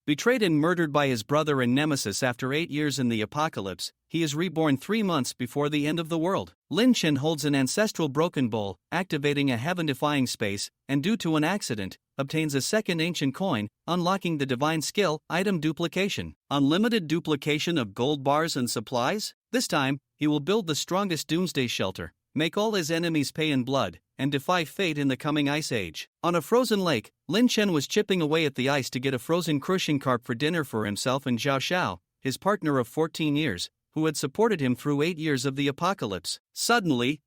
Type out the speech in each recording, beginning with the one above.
Betrayed and murdered by his brother and nemesis after 8 years in the apocalypse, he is reborn 3 months before the end of the world. Lin Chen holds an ancestral broken bowl, activating a heaven-defying space, and due to an accident, obtains a second ancient coin, unlocking the divine skill, item duplication. Unlimited duplication of gold bars and supplies? This time, he will build the strongest doomsday shelter, make all his enemies pay in blood, and defy fate in the coming ice age. On a frozen lake, Lin Chen was chipping away at the ice to get a frozen crushing carp for dinner for himself and Zhao Xiao, his partner of 14 years, who had supported him through 8 years of the apocalypse. Suddenly,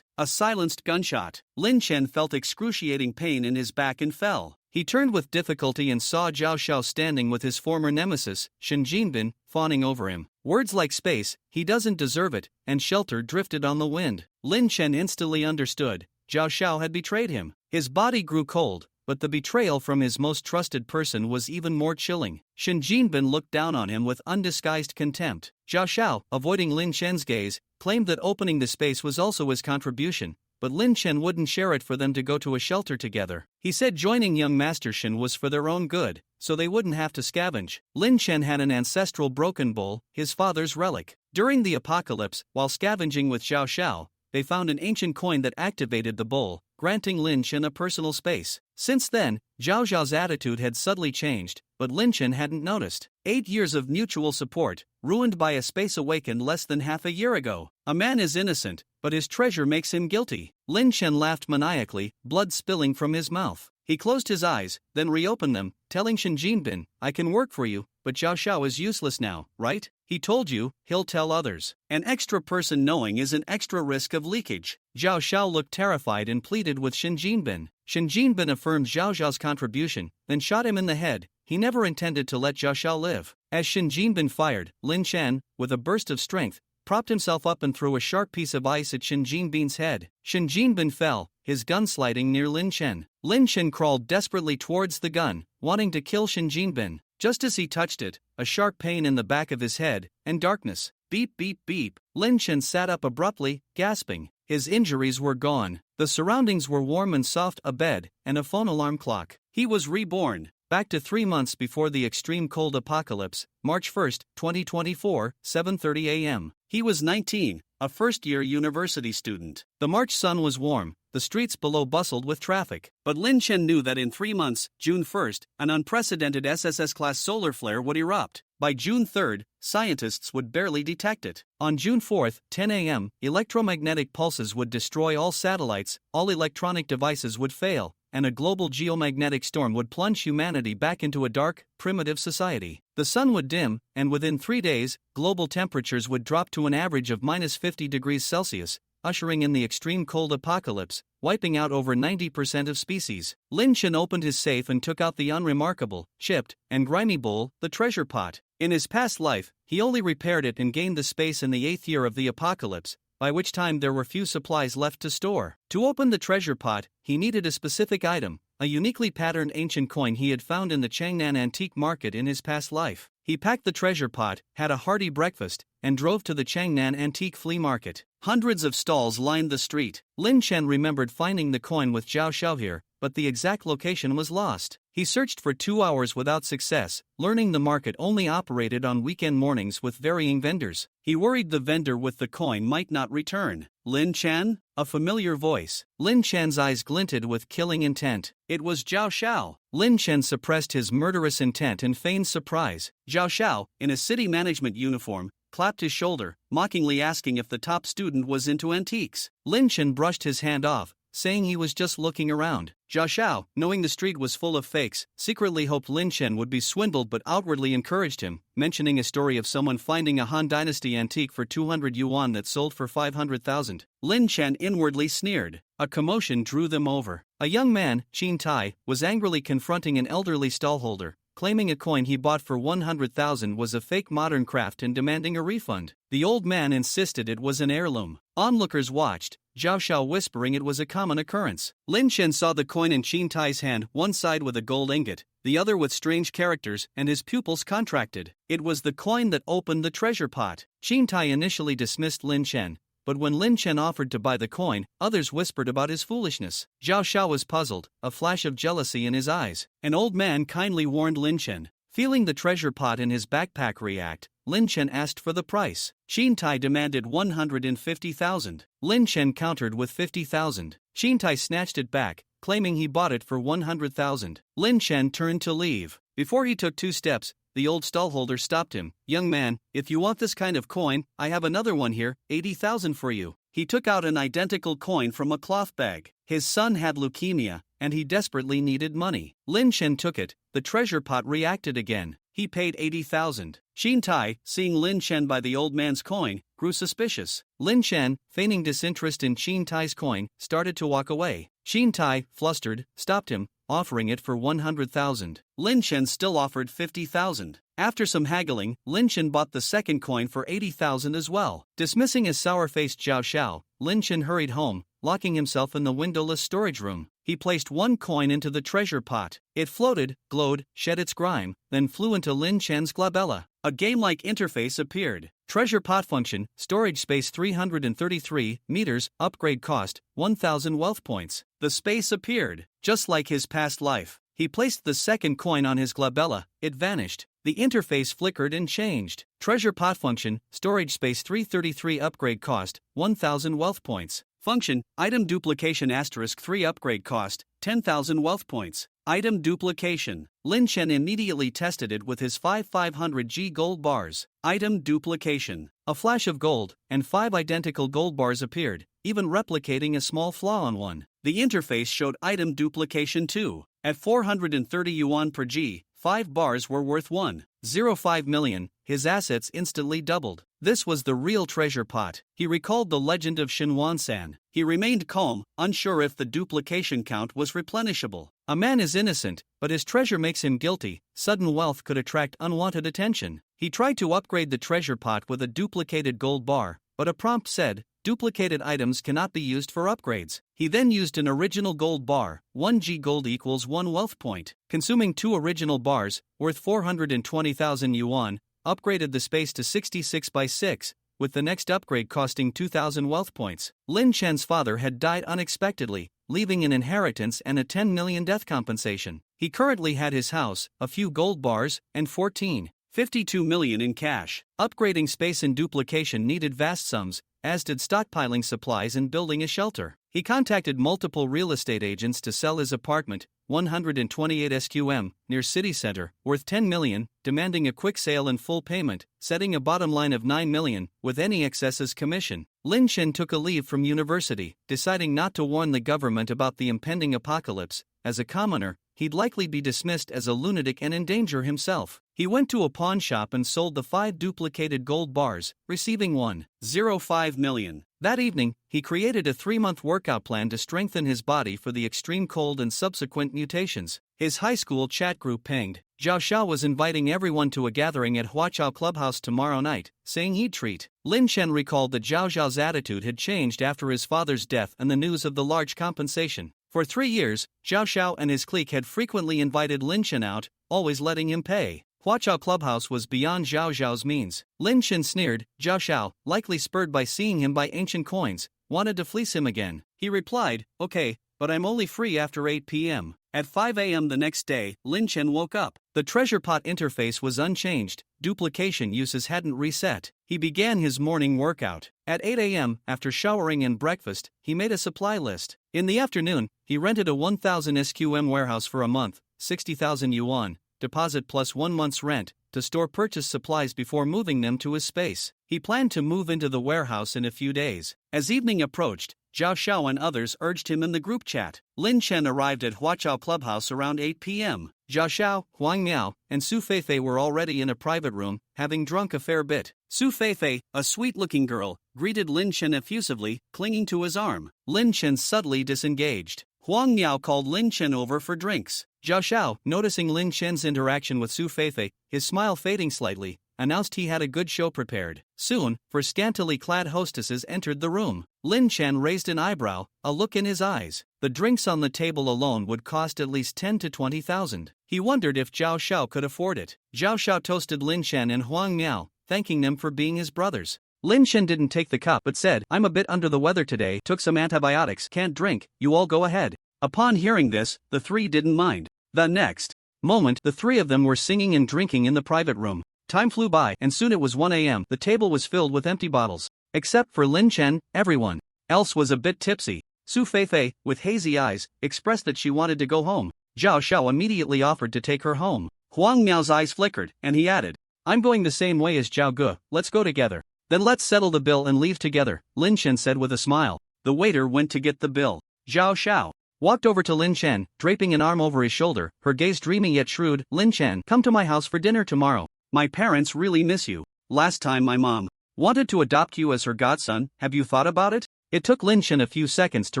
a silenced gunshot. Lin Chen felt excruciating pain in his back and fell. He turned with difficulty and saw Zhao Xiao standing with his former nemesis, Shen Jinbin, fawning over him. Words like space, he doesn't deserve it, and shelter drifted on the wind. Lin Chen instantly understood. Zhao Xiao had betrayed him. His body grew cold, but the betrayal from his most trusted person was even more chilling. Shen Jinbin looked down on him with undisguised contempt. Zhao Xiao, avoiding Lin Chen's gaze, claimed that opening the space was also his contribution, but Lin Chen wouldn't share it for them to go to a shelter together. He said joining young Master Shen was for their own good, so they wouldn't have to scavenge. Lin Chen had an ancestral broken bowl, his father's relic. During the apocalypse, while scavenging with Zhao Xiao, they found an ancient coin that activated the bowl, granting Lin Chen a personal space. Since then, Zhao Xiao's attitude had subtly changed, but Lin Chen hadn't noticed. 8 years of mutual support, ruined by a space awakened less than half a year ago. A man is innocent, but his treasure makes him guilty. Lin Chen laughed maniacally, blood spilling from his mouth. He closed his eyes, then reopened them, telling Shen Jinbin, "I can work for you, but Zhao Xiao is useless now, right? He told you, he'll tell others. An extra person knowing is an extra risk of leakage." Zhao Xiao looked terrified and pleaded with Shen Jinbin. Shen Jinbin affirmed Zhao Xiao's contribution, then shot him in the head. He never intended to let Zhao Xiao live. As Shen Jinbin fired, Lin Chen, with a burst of strength, propped himself up and threw a sharp piece of ice at Shen Jinbin's head. Shen Jinbin fell, his gun sliding near Lin Chen. Lin Chen crawled desperately towards the gun, wanting to kill Shen Jinbin. Just as he touched it, a sharp pain in the back of his head, and darkness. Beep beep beep. Lin Chen sat up abruptly, gasping. His injuries were gone. The surroundings were warm and soft, a bed, and a phone alarm clock. He was reborn. Back to 3 months before the extreme cold apocalypse, March 1, 2024, 7:30 a.m. He was 19, a first-year university student. The March sun was warm, the streets below bustled with traffic. But Lin Chen knew that in 3 months, June 1, an unprecedented SSS-class solar flare would erupt. By June 3, scientists would barely detect it. On June 4, 10 a.m., electromagnetic pulses would destroy all satellites, all electronic devices would fail, and a global geomagnetic storm would plunge humanity back into a dark, primitive society. The sun would dim, and within 3 days, global temperatures would drop to an average of -50 degrees Celsius, ushering in the extreme cold apocalypse, wiping out over 90% of species. Lin Chen opened his safe and took out the unremarkable, chipped, and grimy bowl, the treasure pot. In his past life, he only repaired it and gained the space in the 8th year of the apocalypse, by which time there were few supplies left to store. To open the treasure pot, he needed a specific item, a uniquely patterned ancient coin he had found in the Changnan antique market in his past life. He packed the treasure pot, had a hearty breakfast, and drove to the Changnan antique flea market. Hundreds of stalls lined the street. Lin Chen remembered finding the coin with Zhao Xiao here, but the exact location was lost. He searched for 2 hours without success, learning the market only operated on weekend mornings with varying vendors. He worried the vendor with the coin might not return. Lin Chen? A familiar voice. Lin Chen's eyes glinted with killing intent. It was Zhao Xiao. Lin Chen suppressed his murderous intent and feigned surprise. Zhao Xiao, in a city management uniform, clapped his shoulder, mockingly asking if the top student was into antiques. Lin Chen brushed his hand off, saying he was just looking around. Zhao Xiao, knowing the street was full of fakes, secretly hoped Lin Chen would be swindled but outwardly encouraged him, mentioning a story of someone finding a Han Dynasty antique for 200 yuan that sold for 500,000. Lin Chen inwardly sneered. A commotion drew them over. A young man, Qin Tai, was angrily confronting an elderly stallholder, claiming a coin he bought for 100,000 was a fake modern craft and demanding a refund. The old man insisted it was an heirloom. Onlookers watched, Zhao Xiao whispering it was a common occurrence. Lin Chen saw the coin in Qin Tai's hand, one side with a gold ingot, the other with strange characters, and his pupils contracted. It was the coin that opened the treasure pot. Qin Tai initially dismissed Lin Chen, but when Lin Chen offered to buy the coin, others whispered about his foolishness. Zhao Xiao was puzzled, a flash of jealousy in his eyes. An old man kindly warned Lin Chen, Feeling the treasure pot in his backpack react, Lin Chen asked for the price. Shintai demanded 150,000. Lin Chen countered with 50,000. Shintai snatched it back, claiming he bought it for 100,000. Lin Chen turned to leave. Before he took 2 steps, the old stallholder stopped him. "Young man, if you want this kind of coin, I have another one here, 80,000 for you." He took out an identical coin from a cloth bag. His son had leukemia, and he desperately needed money. Lin Chen took it. The treasure pot reacted again. He paid 80,000. Shintai, seeing Lin Chen buy the old man's coin, grew suspicious. Lin Chen, feigning disinterest in Shintai's coin, started to walk away. Shintai, flustered, stopped him, offering it for 100,000. Lin Chen still offered 50,000. After some haggling, Lin Chen bought the second coin for 80,000 as well. Dismissing his sour-faced Zhao Xiao, Lin Chen hurried home, locking himself in the windowless storage room. He placed 1 coin into the treasure pot. It floated, glowed, shed its grime, then flew into Lin Chen's glabella. A game-like interface appeared. Treasure pot function, storage space 333 meters, upgrade cost, 1,000 wealth points. The space appeared, just like his past life. He placed the second coin on his glabella, it vanished. The interface flickered and changed. Treasure pot function, storage space 333 upgrade cost, 1,000 wealth points. Function, item duplication *3 upgrade cost, 10,000 wealth points. Item duplication. Lin Chen immediately tested it with his 500G gold bars. Item duplication. A flash of gold, and 5 identical gold bars appeared, even replicating a small flaw on one. The interface showed item duplication too. At 430 yuan per G, 5 bars were worth 1.05 million, his assets instantly doubled. This was the real treasure pot. He recalled the legend of Shinwan-san. He remained calm, unsure if the duplication count was replenishable. A man is innocent, but his treasure makes him guilty. Sudden wealth could attract unwanted attention. He tried to upgrade the treasure pot with a duplicated gold bar, but a prompt said, "Duplicated items cannot be used for upgrades." He then used an original gold bar, 1G gold equals 1 wealth point. Consuming 2 original bars, worth 420,000 yuan, upgraded the space to 66 by 6, with the next upgrade costing 2,000 wealth points. Lin Chen's father had died unexpectedly, leaving an inheritance and a 10 million death compensation. He currently had his house, a few gold bars, and 52 million in cash. Upgrading space and duplication needed vast sums, as did stockpiling supplies and building a shelter. He contacted multiple real estate agents to sell his apartment, 128 SQM, near city center, worth 10 million, demanding a quick sale and full payment, setting a bottom line of 9 million, with any excess as commission. Lin Chen took a leave from university, deciding not to warn the government about the impending apocalypse. As a commoner, he'd likely be dismissed as a lunatic and endanger himself. He went to a pawn shop and sold the 5 duplicated gold bars, receiving 1.05 million. That evening, he created a 3-month workout plan to strengthen his body for the extreme cold and subsequent mutations. His high school chat group pinged. Zhao Xiao was inviting everyone to a gathering at Huachao Clubhouse tomorrow night, saying he'd treat. Lin Chen recalled that Zhao Xiao's attitude had changed after his father's death and the news of the large compensation. For 3 years, Zhao Xiao and his clique had frequently invited Lin Chen out, always letting him pay. Huachao Clubhouse was beyond Zhao Xiao's means. Lin Chen sneered. Zhao Xiao, likely spurred by seeing him buy ancient coins, wanted to fleece him again. He replied, "Okay, but I'm only free after 8 p.m. At 5 a.m. the next day, Lin Chen woke up. The treasure pot interface was unchanged, duplication uses hadn't reset. He began his morning workout. At 8 a.m., after showering and breakfast, he made a supply list. In the afternoon, he rented a 1,000 SQM warehouse for a month, 60,000 yuan, deposit plus 1 month's rent, to store purchased supplies before moving them to his space. He planned to move into the warehouse in a few days. As evening approached, Zhao Xiao and others urged him in the group chat. Lin Chen arrived at Huachao Clubhouse around 8 p.m. Zhao Xiao, Huang Miao, and Su Feifei were already in a private room, having drunk a fair bit. Su Feifei, a sweet-looking girl, greeted Lin Chen effusively, clinging to his arm. Lin Chen subtly disengaged. Huang Miao called Lin Chen over for drinks. Zhao Xiao, noticing Lin Chen's interaction with Su Feifei, his smile fading slightly, announced he had a good show prepared. Soon, 4 scantily clad hostesses entered the room. Lin Chen raised an eyebrow, a look in his eyes. The drinks on the table alone would cost at least 10 to 20,000. He wondered if Zhao Xiao could afford it. Zhao Xiao toasted Lin Chen and Huang Miao, thanking them for being his brothers. Lin Chen didn't take the cup but said, "I'm a bit under the weather today, took some antibiotics, can't drink, you all go ahead." Upon hearing this, the 3 didn't mind. The next moment, the three of them were singing and drinking in the private room. Time flew by, and soon it was 1 a.m. The table was filled with empty bottles. Except for Lin Chen, everyone else was a bit tipsy. Su Feifei, with hazy eyes, expressed that she wanted to go home. Zhao Xiao immediately offered to take her home. Huang Miao's eyes flickered, and he added, "I'm going the same way as Zhao Ge, let's go together." "Then let's settle the bill and leave together," Lin Chen said with a smile. The waiter went to get the bill. Zhao Xiao walked over to Lin Chen, draping an arm over his shoulder, her gaze dreamy yet shrewd. "Lin Chen, come to my house for dinner tomorrow. My parents really miss you. Last time my mom wanted to adopt you as her godson, have you thought about it?" It took Lin Chen a few seconds to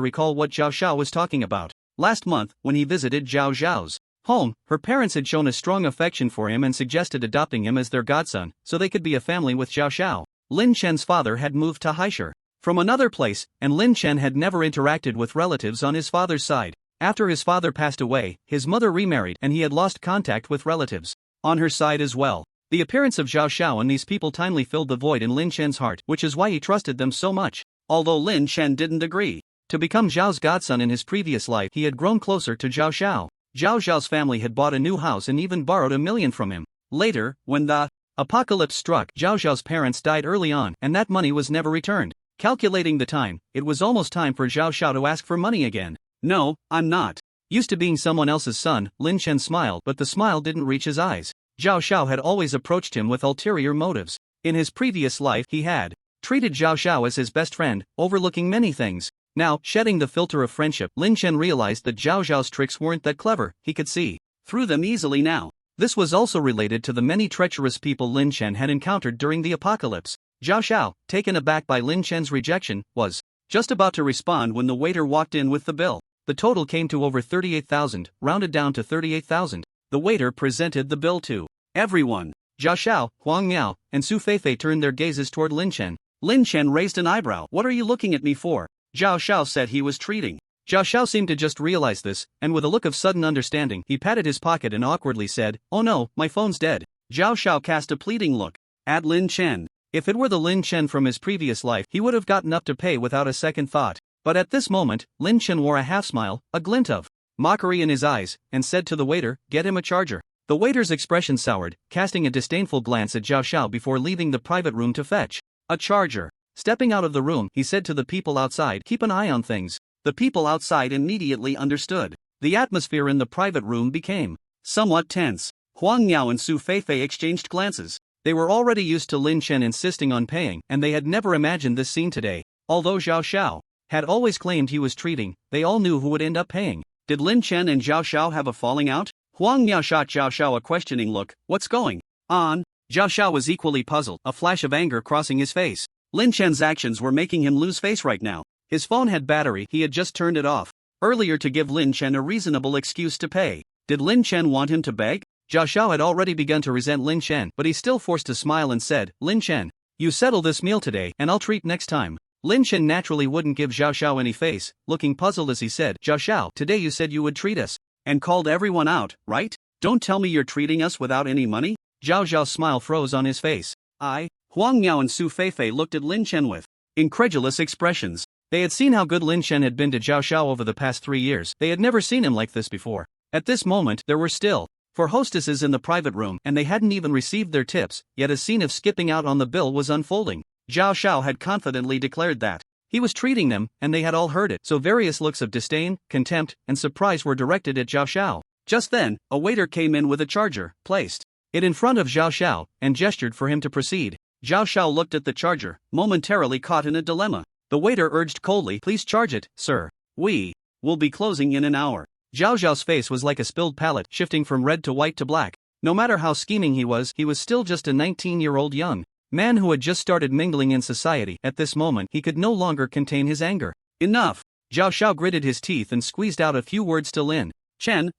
recall what Zhao Xiao was talking about. Last month, when he visited Zhao Xiao's home, her parents had shown a strong affection for him and suggested adopting him as their godson, so they could be a family with Zhao Xiao. Lin Chen's father had moved to Haishur from another place, and Lin Chen had never interacted with relatives on his father's side. After his father passed away, his mother remarried and he had lost contact with relatives on her side as well. The appearance of Zhao Xiao and these people timely filled the void in Lin Chen's heart, which is why he trusted them so much. Although Lin Chen didn't agree to become Zhao's godson in his previous life, he had grown closer to Zhao Xiao. Zhao Xiao's family had bought a new house and even borrowed $1 million from him. Later, when the apocalypse struck, Zhao Xiao's parents died early on, and that money was never returned. Calculating the time, it was almost time for Zhao Xiao to ask for money again. "No, I'm not used to being someone else's son," Lin Chen smiled, but the smile didn't reach his eyes. Zhao Xiao had always approached him with ulterior motives. In his previous life, he had treated Zhao Xiao as his best friend, overlooking many things. Now, shedding the filter of friendship, Lin Chen realized that Zhao Xiao's tricks weren't that clever. He could see through them easily now. This was also related to the many treacherous people Lin Chen had encountered during the apocalypse. Zhao Xiao, taken aback by Lin Chen's rejection, was just about to respond when the waiter walked in with the bill. The total came to over 38,000, rounded down to 38,000. The waiter presented the bill to everyone. Zhao Xiao, Huang Miao, and Su Feifei turned their gazes toward Lin Chen. Lin Chen raised an eyebrow. "What are you looking at me for?" Zhao Xiao said he was treating. Zhao Xiao seemed to just realize this, and with a look of sudden understanding, he patted his pocket and awkwardly said, "Oh no, my phone's dead." Zhao Xiao cast a pleading look at Lin Chen. If it were the Lin Chen from his previous life, he would have gotten up to pay without a second thought. But at this moment, Lin Chen wore a half-smile, a glint of mockery in his eyes, and said to the waiter, "Get him a charger." The waiter's expression soured, casting a disdainful glance at Zhao Xiao before leaving the private room to fetch a charger. Stepping out of the room, he said to the people outside, "Keep an eye on things." The people outside immediately understood. The atmosphere in the private room became somewhat tense. Huang Miao and Su Feifei exchanged glances. They were already used to Lin Chen insisting on paying, and they had never imagined this scene today. Although Zhao Xiao had always claimed he was treating, they all knew who would end up paying. Did Lin Chen and Zhao Xiao have a falling out? Huang Miao shot Zhao Xiao a questioning look. "What's going on?" Zhao Xiao was equally puzzled, a flash of anger crossing his face. Lin Chen's actions were making him lose face right now. His phone had battery, he had just turned it off earlier to give Lin Chen a reasonable excuse to pay. Did Lin Chen want him to beg? Zhao Xiao had already begun to resent Lin Chen, but he still forced a smile and said, "Lin Chen, you settle this meal today, and I'll treat next time." Lin Chen naturally wouldn't give Zhao Xiao any face, looking puzzled as he said, "Zhao Xiao, today you said you would treat us, and called everyone out, right? Don't tell me you're treating us without any money?" Zhao Xiao's smile froze on his face. Huang Miao and Su Feifei looked at Lin Chen with incredulous expressions. They had seen how good Lin Chen had been to Zhao Xiao over the past 3 years. They had never seen him like this before. At this moment, there were still 4 hostesses in the private room, and they hadn't even received their tips, yet a scene of skipping out on the bill was unfolding. Zhao Xiao had confidently declared that he was treating them, and they had all heard it, so various looks of disdain, contempt, and surprise were directed at Zhao Xiao. Just then, a waiter came in with a charger, placed it in front of Zhao Xiao, and gestured for him to proceed. Zhao Xiao looked at the charger, momentarily caught in a dilemma. The waiter urged coldly, "Please charge it, sir. We will be closing in an hour." Zhao Xiao's face was like a spilled palette, shifting from red to white to black. No matter how scheming he was still just a 19-year-old young man who had just started mingling in society. At this moment, he could no longer contain his anger. "Enough!" Zhao Xiao gritted his teeth and squeezed out a few words to Lin Chen,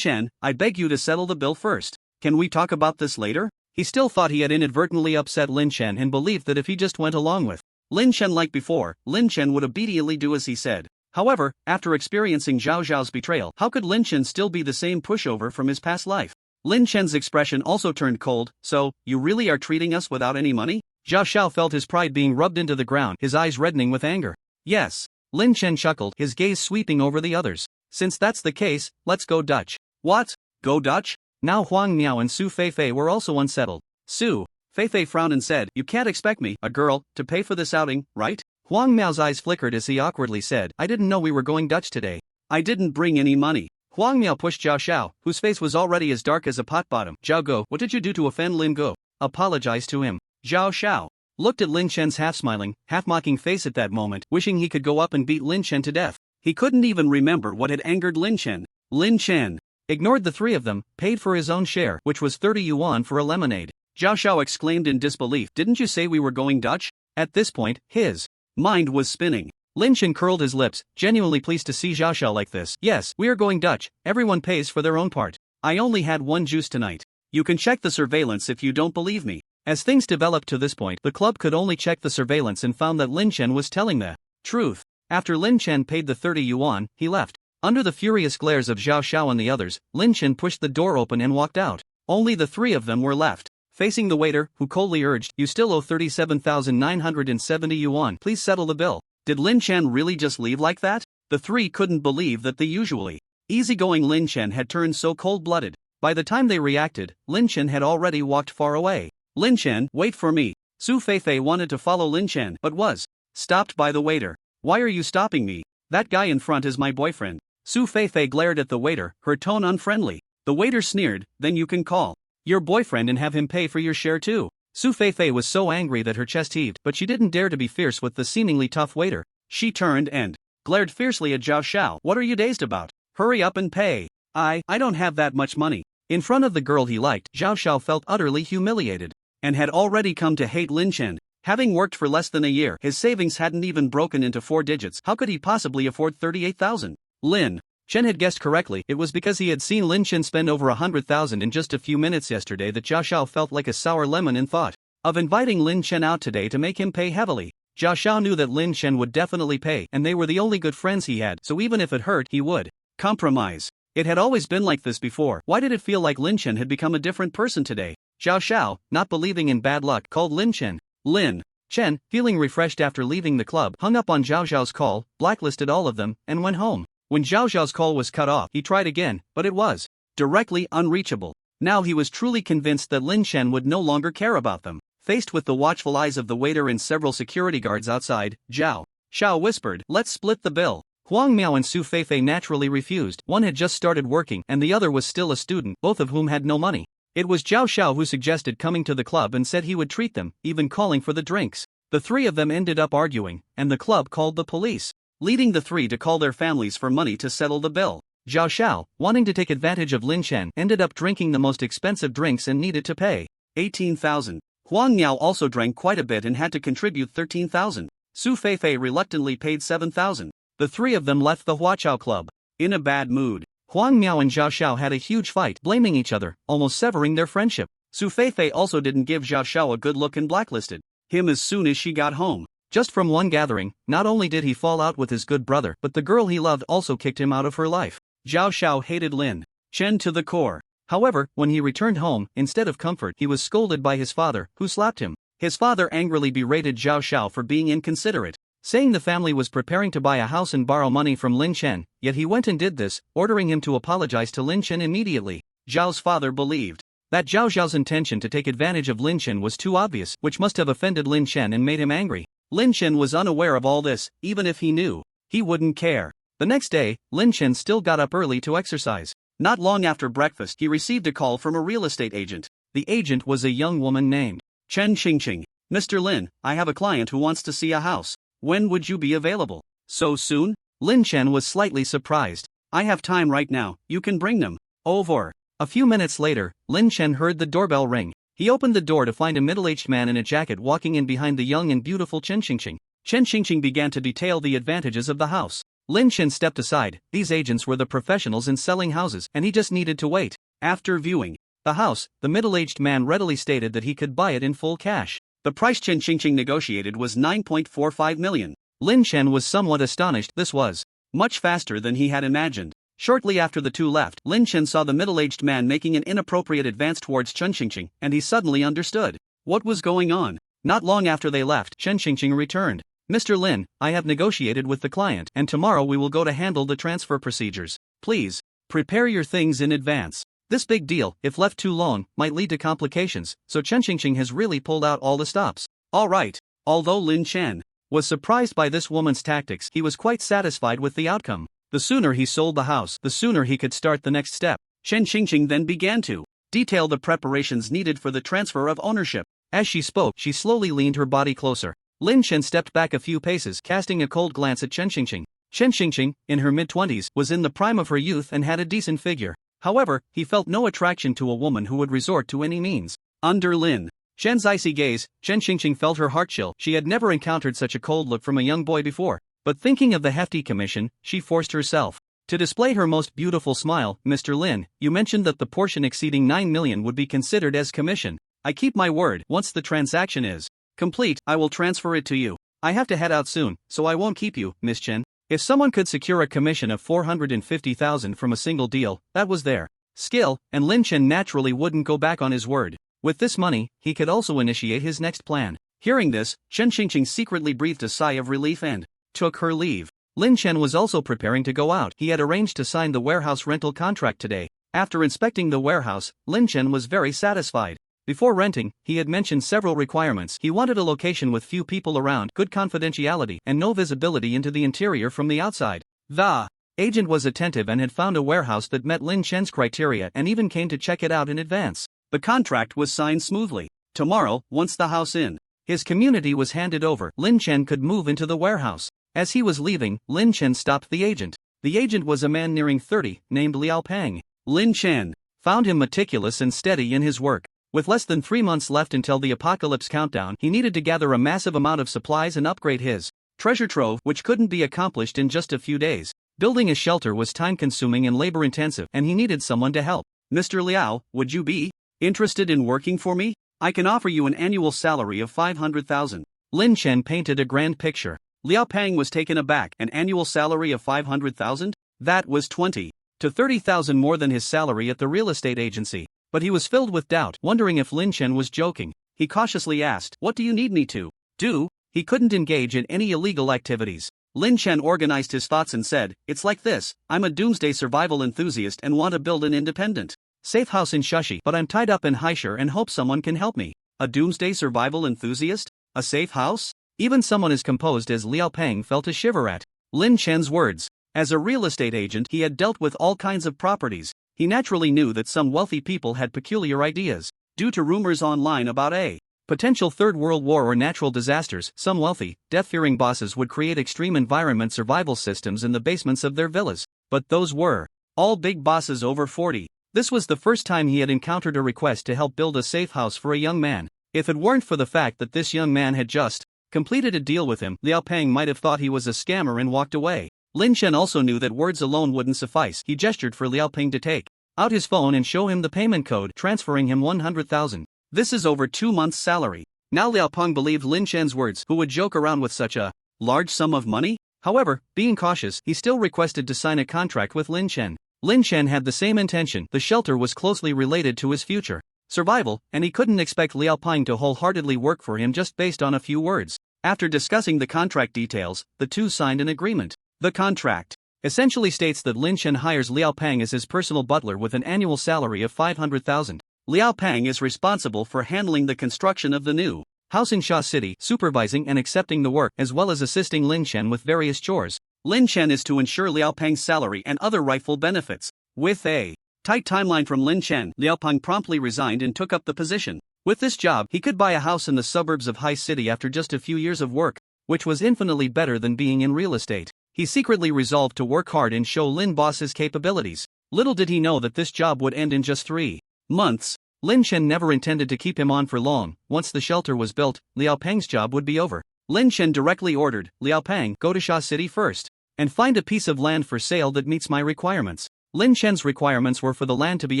"I beg you to settle the bill first. Can we talk about this later?" He still thought he had inadvertently upset Lin Chen and believed that if he just went along with Lin Chen like before, Lin Chen would obediently do as he said. However, after experiencing Zhao Xiao's betrayal, how could Lin Chen still be the same pushover from his past life? Lin Chen's expression also turned cold. "So, you really are treating us without any money?" Zhao Xiao felt his pride being rubbed into the ground, his eyes reddening with anger. "Yes." Lin Chen chuckled, his gaze sweeping over the others. "Since that's the case, let's go Dutch." "What? Go Dutch?" Now Huang Miao and Su Feifei were also unsettled. Su Feifei frowned and said, "You can't expect me, a girl, to pay for this outing, right?" Huang Miao's eyes flickered as he awkwardly said, "I didn't know we were going Dutch today. I didn't bring any money." Huang Miao pushed Zhao Xiao, whose face was already as dark as a pot bottom. "Zhao Go, what did you do to offend Lin Go? Apologize to him." Zhao Xiao looked at Lin Chen's half-smiling, half-mocking face at that moment, wishing he could go up and beat Lin Chen to death. He couldn't even remember what had angered Lin Chen. Lin Chen ignored the three of them, paid for his own share, which was 30 yuan for a lemonade. Zhao Xiao exclaimed in disbelief, "Didn't you say we were going Dutch?" At this point, his mind was spinning. Lin Chen curled his lips, genuinely pleased to see Zhao Xiao like this. "Yes, we are going Dutch, everyone pays for their own part. I only had one juice tonight. You can check the surveillance if you don't believe me." As things developed to this point, the club could only check the surveillance and found that Lin Chen was telling the truth. After Lin Chen paid the 30 yuan, he left. Under the furious glares of Zhao Xiao and the others, Lin Chen pushed the door open and walked out. Only the three of them were left. Facing the waiter, who coldly urged, "You still owe 37,970 yuan, please settle the bill." Did Lin Chen really just leave like that? The three couldn't believe that the usually easygoing Lin Chen had turned so cold-blooded. By the time they reacted, Lin Chen had already walked far away. "Lin Chen, wait for me." Su Feifei wanted to follow Lin Chen but was stopped by the waiter. "Why are you stopping me? That guy in front is my boyfriend." Su Feifei glared at the waiter, her tone unfriendly. The waiter sneered, "Then you can call your boyfriend and have him pay for your share too." Su Feifei was so angry that her chest heaved, but she didn't dare to be fierce with the seemingly tough waiter. She turned and glared fiercely at Zhao Xiao. "What are you dazed about? Hurry up and pay." I don't have that much money." In front of the girl he liked, Zhao Xiao felt utterly humiliated, and had already come to hate Lin Chen. Having worked for less than a year, his savings hadn't even broken into 4 digits. How could he possibly afford 38,000? Lin Chen had guessed correctly. It was because he had seen Lin Chen spend over 100,000 in just a few minutes yesterday that Zhao Xiao felt like a sour lemon and thought of inviting Lin Chen out today to make him pay heavily. Zhao Xiao knew that Lin Chen would definitely pay, and they were the only good friends he had, so even if it hurt, he would compromise. It had always been like this before. Why did it feel like Lin Chen had become a different person today? Zhao Xiao, not believing in bad luck, called Lin Chen. Lin Chen, feeling refreshed after leaving the club, hung up on Zhao Xiao's call, blacklisted all of them, and went home. When Zhao Xiao's call was cut off, he tried again, but it was directly unreachable. Now he was truly convinced that Lin Chen would no longer care about them. Faced with the watchful eyes of the waiter and several security guards outside, Zhao Xiao whispered, "Let's split the bill." Huang Miao and Su Feifei naturally refused. One had just started working and the other was still a student, both of whom had no money. It was Zhao Xiao who suggested coming to the club and said he would treat them, even calling for the drinks. The three of them ended up arguing, and the club called the police, leading the three to call their families for money to settle the bill. Zhao Xiao, wanting to take advantage of Lin Chen, ended up drinking the most expensive drinks and needed to pay 18,000. Huang Miao also drank quite a bit and had to contribute 13,000. Su Feifei reluctantly paid 7,000. The three of them left the Huaqiao club in a bad mood. Huang Miao and Zhao Xiao had a huge fight, blaming each other, almost severing their friendship. Su Feifei also didn't give Zhao Xiao a good look and blacklisted him as soon as she got home. Just from one gathering, not only did he fall out with his good brother, but the girl he loved also kicked him out of her life. Zhao Xiao hated Lin Chen to the core. However, when he returned home, instead of comfort, he was scolded by his father, who slapped him. His father angrily berated Zhao Xiao for being inconsiderate, saying the family was preparing to buy a house and borrow money from Lin Chen, yet he went and did this, ordering him to apologize to Lin Chen immediately. Zhao's father believed that Zhao Xiao's intention to take advantage of Lin Chen was too obvious, which must have offended Lin Chen and made him angry. Lin Chen was unaware of all this. Even if he knew, he wouldn't care. The next day, Lin Chen still got up early to exercise. Not long after breakfast, he received a call from a real estate agent. The agent was a young woman named Chen Qingqing. "Mr. Lin, I have a client who wants to see a house. When would you be available?" "So soon?" Lin Chen was slightly surprised. "I have time right now, you can bring them over." A few minutes later, Lin Chen heard the doorbell ring. He opened the door to find a middle-aged man in a jacket walking in behind the young and beautiful Chen Qingqing. Chen Qingqing began to detail the advantages of the house. Lin Chen stepped aside. These agents were the professionals in selling houses, and he just needed to wait. After viewing the house, the middle-aged man readily stated that he could buy it in full cash. The price Chen Qingqing negotiated was 9.45 million. Lin Chen was somewhat astonished. This was much faster than he had imagined. Shortly after the two left, Lin Chen saw the middle-aged man making an inappropriate advance towards Chen Qingqing, and he suddenly understood what was going on. Not long after they left, Chen Qingqing returned. "Mr. Lin, I have negotiated with the client, and tomorrow we will go to handle the transfer procedures. Please prepare your things in advance." This big deal, if left too long, might lead to complications, so Chen Qingqing has really pulled out all the stops. Alright. Although Lin Chen was surprised by this woman's tactics, he was quite satisfied with the outcome. The sooner he sold the house, the sooner he could start the next step. Chen Qingqing then began to detail the preparations needed for the transfer of ownership. As she spoke, she slowly leaned her body closer. Lin Chen stepped back a few paces, casting a cold glance at Chen Qingqing. Chen Qingqing, in her mid-20s, was in the prime of her youth and had a decent figure. However, he felt no attraction to a woman who would resort to any means. Under Lin Chen's icy gaze, Chen Qingqing felt her heart chill. She had never encountered such a cold look from a young boy before. But thinking of the hefty commission, she forced herself to display her most beautiful smile. Mr. Lin, you mentioned that the portion exceeding 9 million would be considered as commission. I keep my word. Once the transaction is complete, I will transfer it to you. I have to head out soon, so I won't keep you, Miss Chen. If someone could secure a commission of 450,000 from a single deal, that was their skill, and Lin Chen naturally wouldn't go back on his word. With this money, he could also initiate his next plan. Hearing this, Chen Qingqing secretly breathed a sigh of relief and took her leave. Lin Chen was also preparing to go out. He had arranged to sign the warehouse rental contract today. After inspecting the warehouse, Lin Chen was very satisfied. Before renting, he had mentioned several requirements. He wanted a location with few people around, good confidentiality, and no visibility into the interior from the outside. The agent was attentive and had found a warehouse that met Lin Chen's criteria and even came to check it out in advance. The contract was signed smoothly. Tomorrow, once the house in his community was handed over, Lin Chen could move into the warehouse. As he was leaving, Lin Chen stopped the agent. The agent was a man nearing 30, named Liao Peng. Lin Chen found him meticulous and steady in his work. With less than 3 months left until the apocalypse countdown, he needed to gather a massive amount of supplies and upgrade his treasure trove, which couldn't be accomplished in just a few days. Building a shelter was time-consuming and labor-intensive, and he needed someone to help. Mr. Liao, would you be interested in working for me? I can offer you an annual salary of 500,000. Lin Chen painted a grand picture. Liao Peng was taken aback. An annual salary of 500,000? That was 20 to 30,000 more than his salary at the real estate agency. But he was filled with doubt, wondering if Lin Chen was joking. He cautiously asked, "What do you need me to do?" He couldn't engage in any illegal activities. Lin Chen organized his thoughts and said, "It's like this. I'm a doomsday survival enthusiast and want to build an independent safe house in Shushi, but I'm tied up in Haishur and hope someone can help me." A doomsday survival enthusiast? A safe house? Even someone as composed as Liao Peng felt a shiver at Lin Chen's words. As a real estate agent, he had dealt with all kinds of properties. He naturally knew that some wealthy people had peculiar ideas. Due to rumors online about a potential Third World War or natural disasters, some wealthy, death-fearing bosses would create extreme environment survival systems in the basements of their villas. But those were all big bosses over 40. This was the first time he had encountered a request to help build a safe house for a young man. If it weren't for the fact that this young man had just completed a deal with him, Liao Peng might have thought he was a scammer and walked away. Lin Chen also knew that words alone wouldn't suffice. He gestured for Liao Peng to take out his phone and show him the payment code, transferring him 100,000. This is over 2 months' salary. Now Liao Peng believed Lin Chen's words. Who would joke around with such a large sum of money? However, being cautious, he still requested to sign a contract with Lin Chen. Lin Chen had the same intention. The shelter was closely related to his future survival, and he couldn't expect Liao Peng to wholeheartedly work for him just based on a few words. After discussing the contract details, the two signed an agreement. The contract essentially states that Lin Chen hires Liao Peng as his personal butler with an annual salary of 500,000. Liao Peng is responsible for handling the construction of the new house in Sha City, supervising and accepting the work, as well as assisting Lin Chen with various chores. Lin Chen is to ensure Liao Peng's salary and other rightful benefits. With a tight timeline from Lin Chen, Liao Peng promptly resigned and took up the position. With this job, he could buy a house in the suburbs of High City after just a few years of work, which was infinitely better than being in real estate. He secretly resolved to work hard and show Lin Boss his capabilities. Little did he know that this job would end in just 3 months. Lin Chen never intended to keep him on for long. Once the shelter was built, Liao Peng's job would be over. Lin Chen directly ordered, "Liao Peng, go to Sha City first and find a piece of land for sale that meets my requirements." Lin Chen's requirements were for the land to be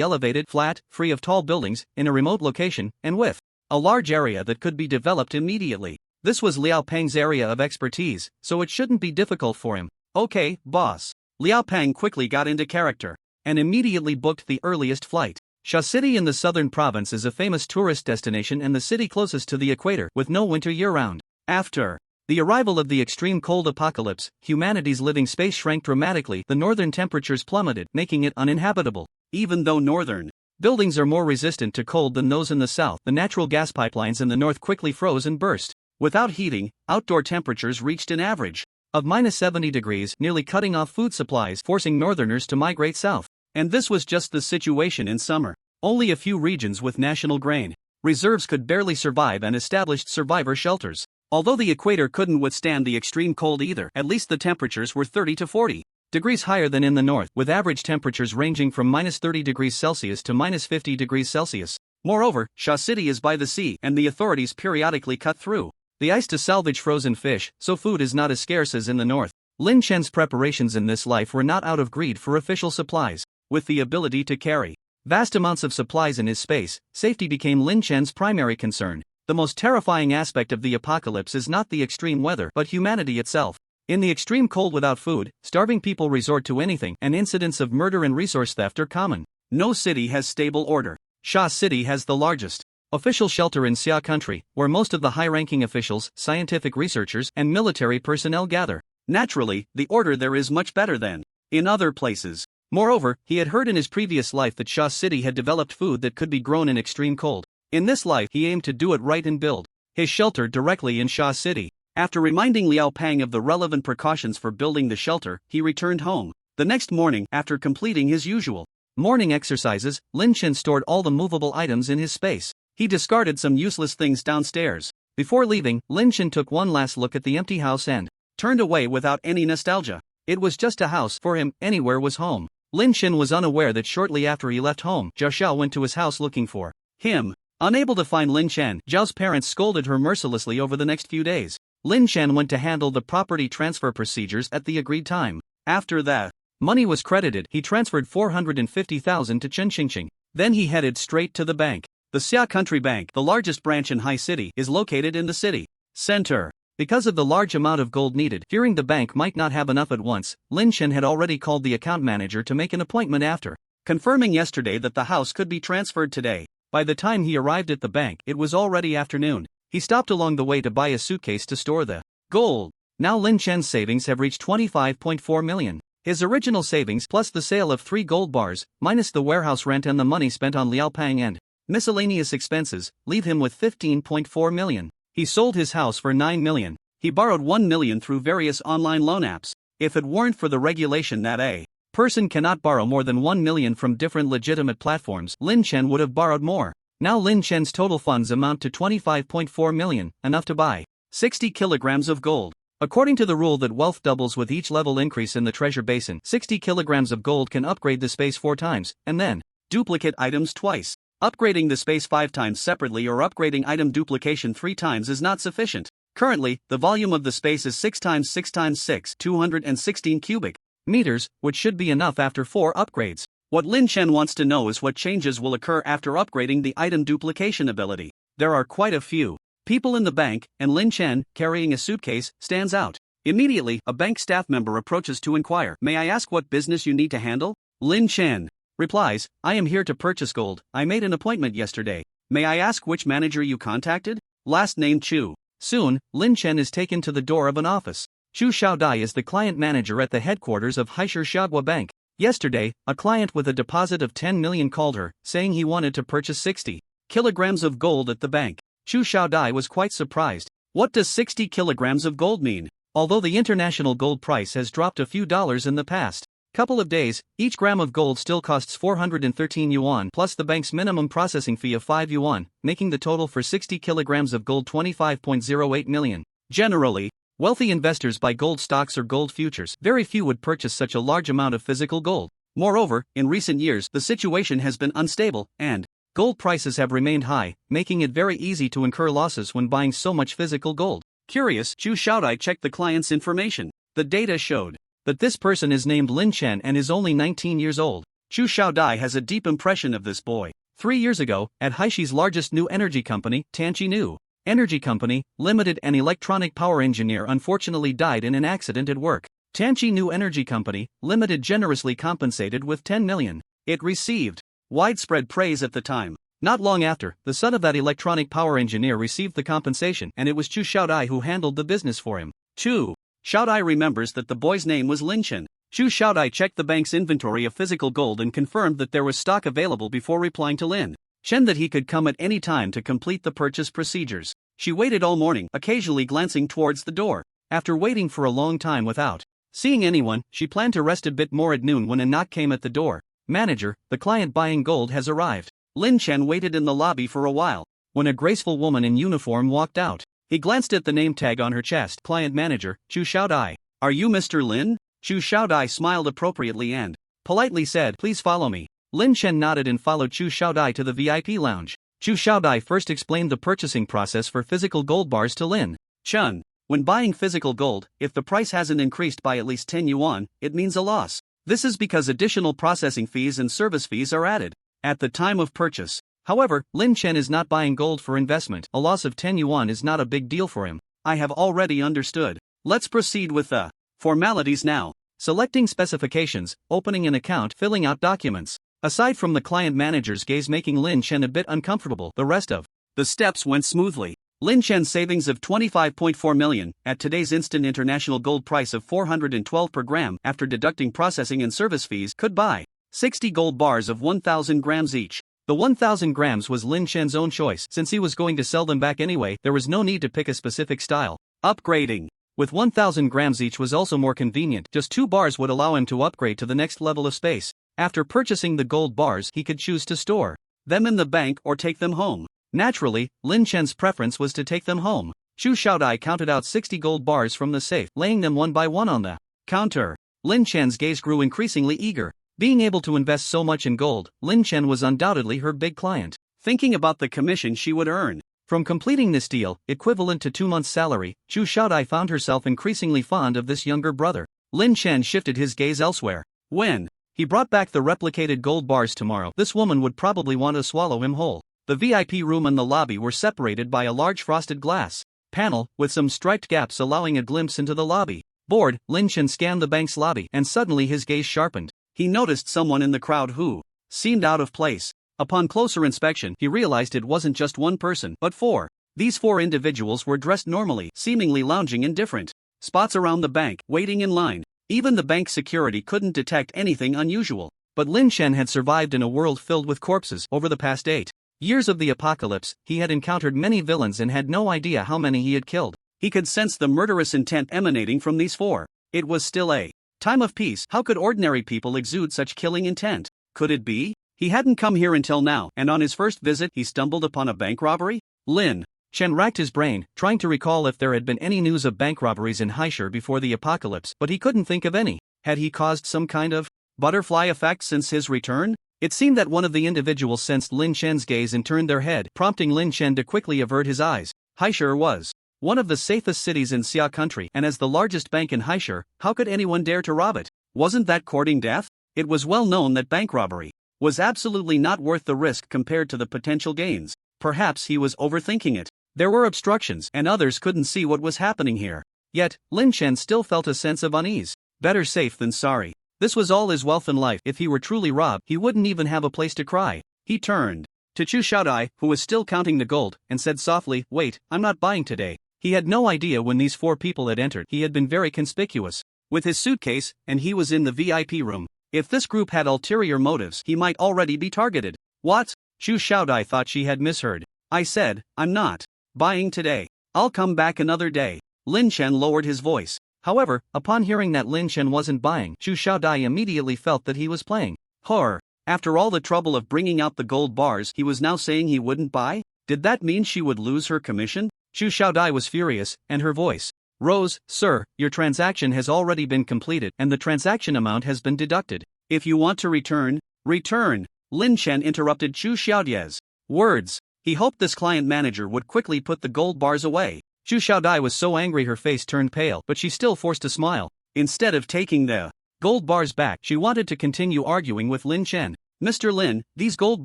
elevated, flat, free of tall buildings, in a remote location, and with a large area that could be developed immediately. This was Liao Peng's area of expertise, so it shouldn't be difficult for him. "Okay, boss." Liao Peng quickly got into character and immediately booked the earliest flight. Sha City in the southern province is a famous tourist destination and the city closest to the equator, with no winter year-round. After the arrival of the extreme cold apocalypse, humanity's living space shrank dramatically. The northern temperatures plummeted, making it uninhabitable. Even though northern Buildings are more resistant to cold than those in the south. The natural gas pipelines in the north quickly froze and burst. Without heating, outdoor temperatures reached an average of -70 degrees, nearly cutting off food supplies, forcing northerners to migrate south. And this was just the situation in summer. Only a few regions with national grain reserves could barely survive and established survivor shelters. Although the equator couldn't withstand the extreme cold either, at least the temperatures were 30 to 40 degrees higher than in the north, with average temperatures ranging from -30 degrees Celsius to -50 degrees Celsius. Moreover, Sha City is by the sea, and the authorities periodically cut through the ice to salvage frozen fish, so food is not as scarce as in the north. Lin Chen's preparations in this life were not out of greed for official supplies. With the ability to carry vast amounts of supplies in his space, safety became Lin Chen's primary concern. The most terrifying aspect of the apocalypse is not the extreme weather, but humanity itself. In the extreme cold without food, starving people resort to anything, and incidents of murder and resource theft are common. No city has stable order. Sha City has the largest official shelter in Xia country, where most of the high-ranking officials, scientific researchers, and military personnel gather. Naturally, the order there is much better than in other places. Moreover, he had heard in his previous life that Sha City had developed food that could be grown in extreme cold. In this life, he aimed to do it right and build his shelter directly in Sha City. After reminding Liao Pang of the relevant precautions for building the shelter, he returned home. The next morning, after completing his usual morning exercises, Lin Chen stored all the movable items in his space. He discarded some useless things downstairs. Before leaving, Lin Chen took one last look at the empty house and turned away without any nostalgia. It was just a house. For him, anywhere was home. Lin Chen was unaware that shortly after he left home, Zhao Xiao went to his house looking for him. Unable to find Lin Chen, Zhao's parents scolded her mercilessly over the next few days. Lin Chen went to handle the property transfer procedures at the agreed time. After that money was credited, he transferred 450,000 to Chen Qingqing. Then he headed straight to the bank. The Xia Country Bank, the largest branch in Hai City, is located in the city center. Because of the large amount of gold needed, fearing the bank might not have enough at once, Lin Chen had already called the account manager to make an appointment after confirming yesterday that the house could be transferred today. By the time he arrived at the bank, it was already afternoon. He stopped along the way to buy a suitcase to store the gold. Now Lin Chen's savings have reached 25.4 million. His original savings plus the sale of 3 gold bars, minus the warehouse rent and the money spent on Liao Pang and miscellaneous expenses, leave him with 15.4 million. He sold his house for 9 million. He borrowed 1 million through various online loan apps. If it weren't for the regulation that a person cannot borrow more than 1 million from different legitimate platforms, Lin Chen would have borrowed more. Now Lin Chen's total funds amount to 25.4 million, enough to buy 60 kilograms of gold. According to the rule that wealth doubles with each level increase in the treasure basin, 60 kilograms of gold can upgrade the space 4 times, and then duplicate items twice. Upgrading the space 5 times separately or upgrading item duplication 3 times is not sufficient. Currently, the volume of the space is 6 times 6 times 6, 216 cubic meters, which should be enough after 4 upgrades. What Lin Chen wants to know is what changes will occur after upgrading the item duplication ability. There are quite a few people in the bank, and Lin Chen, carrying a suitcase, stands out. Immediately, a bank staff member approaches to inquire, "May I ask what business you need to handle?" Lin Chen replies, "I am here to purchase gold. I made an appointment yesterday. May I ask which manager you contacted?" Last name Chu. Soon, Lin Chen is taken to the door of an office. Chu Xiaodai is the client manager at the headquarters of Haishir Xiagua Bank. Yesterday, a client with a deposit of 10 million called her, saying he wanted to purchase 60 kilograms of gold at the bank. Chu Xiaodai was quite surprised. What does 60 kilograms of gold mean? Although the international gold price has dropped a few dollars in the past couple of days, each gram of gold still costs 413 yuan plus the bank's minimum processing fee of 5 yuan, making the total for 60 kilograms of gold 25.08 million. Generally, wealthy investors buy gold stocks or gold futures. Very few would purchase such a large amount of physical gold. Moreover, in recent years, the situation has been unstable, and gold prices have remained high, making it very easy to incur losses when buying so much physical gold. Curious, Chu Xiaodai checked the client's information. The data showed that this person is named Lin Chen and is only 19 years old. Chu Xiaodai has a deep impression of this boy. 3 years ago, at Haishi's largest new energy company, Tanchi New Energy Company, Limited, an electronic power engineer unfortunately died in an accident at work. Tanchi New Energy Company, Limited generously compensated with 10 million. It received widespread praise at the time. Not long after, the son of that electronic power engineer received the compensation, and it was Chu Xiaodai who handled the business for him. Chu Xiaodai remembers that the boy's name was Lin Chen. Chu Xiaodai checked the bank's inventory of physical gold and confirmed that there was stock available before replying to Lin Chen that he could come at any time to complete the purchase procedures. She waited all morning, occasionally glancing towards the door. After waiting for a long time without seeing anyone, she planned to rest a bit more at noon when a knock came at the door. Manager, the client buying gold has arrived. Lin Chen waited in the lobby for a while. When a graceful woman in uniform walked out, he glanced at the name tag on her chest. Client manager, Chu Xiaodai. Are you Mr. Lin? Chu Xiaodai smiled appropriately and politely said, please follow me. Lin Chen nodded and followed Chu Xiaodai to the VIP lounge. Chu Xiaodai first explained the purchasing process for physical gold bars to Lin Chen. When buying physical gold, if the price hasn't increased by at least 10 yuan, it means a loss. This is because additional processing fees and service fees are added at the time of purchase. However, Lin Chen is not buying gold for investment. A loss of 10 yuan is not a big deal for him. I have already understood. Let's proceed with the formalities now. Selecting specifications, opening an account, filling out documents. Aside from the client manager's gaze making Lin Chen a bit uncomfortable, the rest of the steps went smoothly. Lin Chen's savings of 25.4 million, at today's instant international gold price of 412 per gram after deducting processing and service fees, could buy 60 gold bars of 1,000 grams each. The 1,000 grams was Lin Chen's own choice. Since he was going to sell them back anyway, there was no need to pick a specific style. Upgrading with 1,000 grams each was also more convenient. Just 2 bars would allow him to upgrade to the next level of space. After purchasing the gold bars, he could choose to store them in the bank or take them home. Naturally, Lin Chen's preference was to take them home. Chu Xiaodai counted out 60 gold bars from the safe, laying them one by one on the counter. Lin Chen's gaze grew increasingly eager. Being able to invest so much in gold, Lin Chen was undoubtedly her big client. Thinking about the commission she would earn from completing this deal, equivalent to 2 months' salary, Chu Xiaodai found herself increasingly fond of this younger brother. Lin Chen shifted his gaze elsewhere. When he brought back the replicated gold bars tomorrow, this woman would probably want to swallow him whole. The VIP room and the lobby were separated by a large frosted glass panel, with some striped gaps allowing a glimpse into the lobby. Bored, Lin Chen scanned the bank's lobby, and suddenly his gaze sharpened. He noticed someone in the crowd who seemed out of place. Upon closer inspection, he realized it wasn't just one person, but 4. These 4 individuals were dressed normally, seemingly lounging in different spots around the bank, waiting in line. Even the bank security couldn't detect anything unusual. But Lin Chen had survived in a world filled with corpses. Over the past 8 years of the apocalypse, he had encountered many villains and had no idea how many he had killed. He could sense the murderous intent emanating from these 4. It was still a time of peace. How could ordinary people exude such killing intent? Could it be? He hadn't come here until now, and on his first visit he stumbled upon a bank robbery? Lin Chen racked his brain, trying to recall if there had been any news of bank robberies in Haishur before the apocalypse, but he couldn't think of any. Had he caused some kind of butterfly effect since his return? It seemed that one of the individuals sensed Lin Chen's gaze and turned their head, prompting Lin Chen to quickly avert his eyes. Haishur was one of the safest cities in Xia country, and as the largest bank in Haishur, how could anyone dare to rob it? Wasn't that courting death? It was well known that bank robbery was absolutely not worth the risk compared to the potential gains. Perhaps he was overthinking it. There were obstructions, and others couldn't see what was happening here. Yet, Lin Chen still felt a sense of unease. Better safe than sorry. This was all his wealth in life. If he were truly robbed, he wouldn't even have a place to cry. He turned to Chu Xiaodai, who was still counting the gold, and said softly, "Wait, I'm not buying today." He had no idea when these 4 people had entered. He had been very conspicuous with his suitcase, and he was in the VIP room. If this group had ulterior motives, he might already be targeted. What? Chu Xiaodai thought she had misheard. I said, I'm not buying today. I'll come back another day. Lin Chen lowered his voice. However, upon hearing that Lin Chen wasn't buying, Chu Xiaodai immediately felt that he was playing her. After all the trouble of bringing out the gold bars, he was now saying he wouldn't buy? Did that mean she would lose her commission? Chu Xiaodai was furious, and her voice rose. Sir, your transaction has already been completed, and the transaction amount has been deducted. If you want to return, return. Lin Chen interrupted Chu Xiaodai's words. He hoped this client manager would quickly put the gold bars away. Chu Xiaodai was so angry her face turned pale, but she still forced a smile. Instead of taking the gold bars back, she wanted to continue arguing with Lin Chen. Mr. Lin, these gold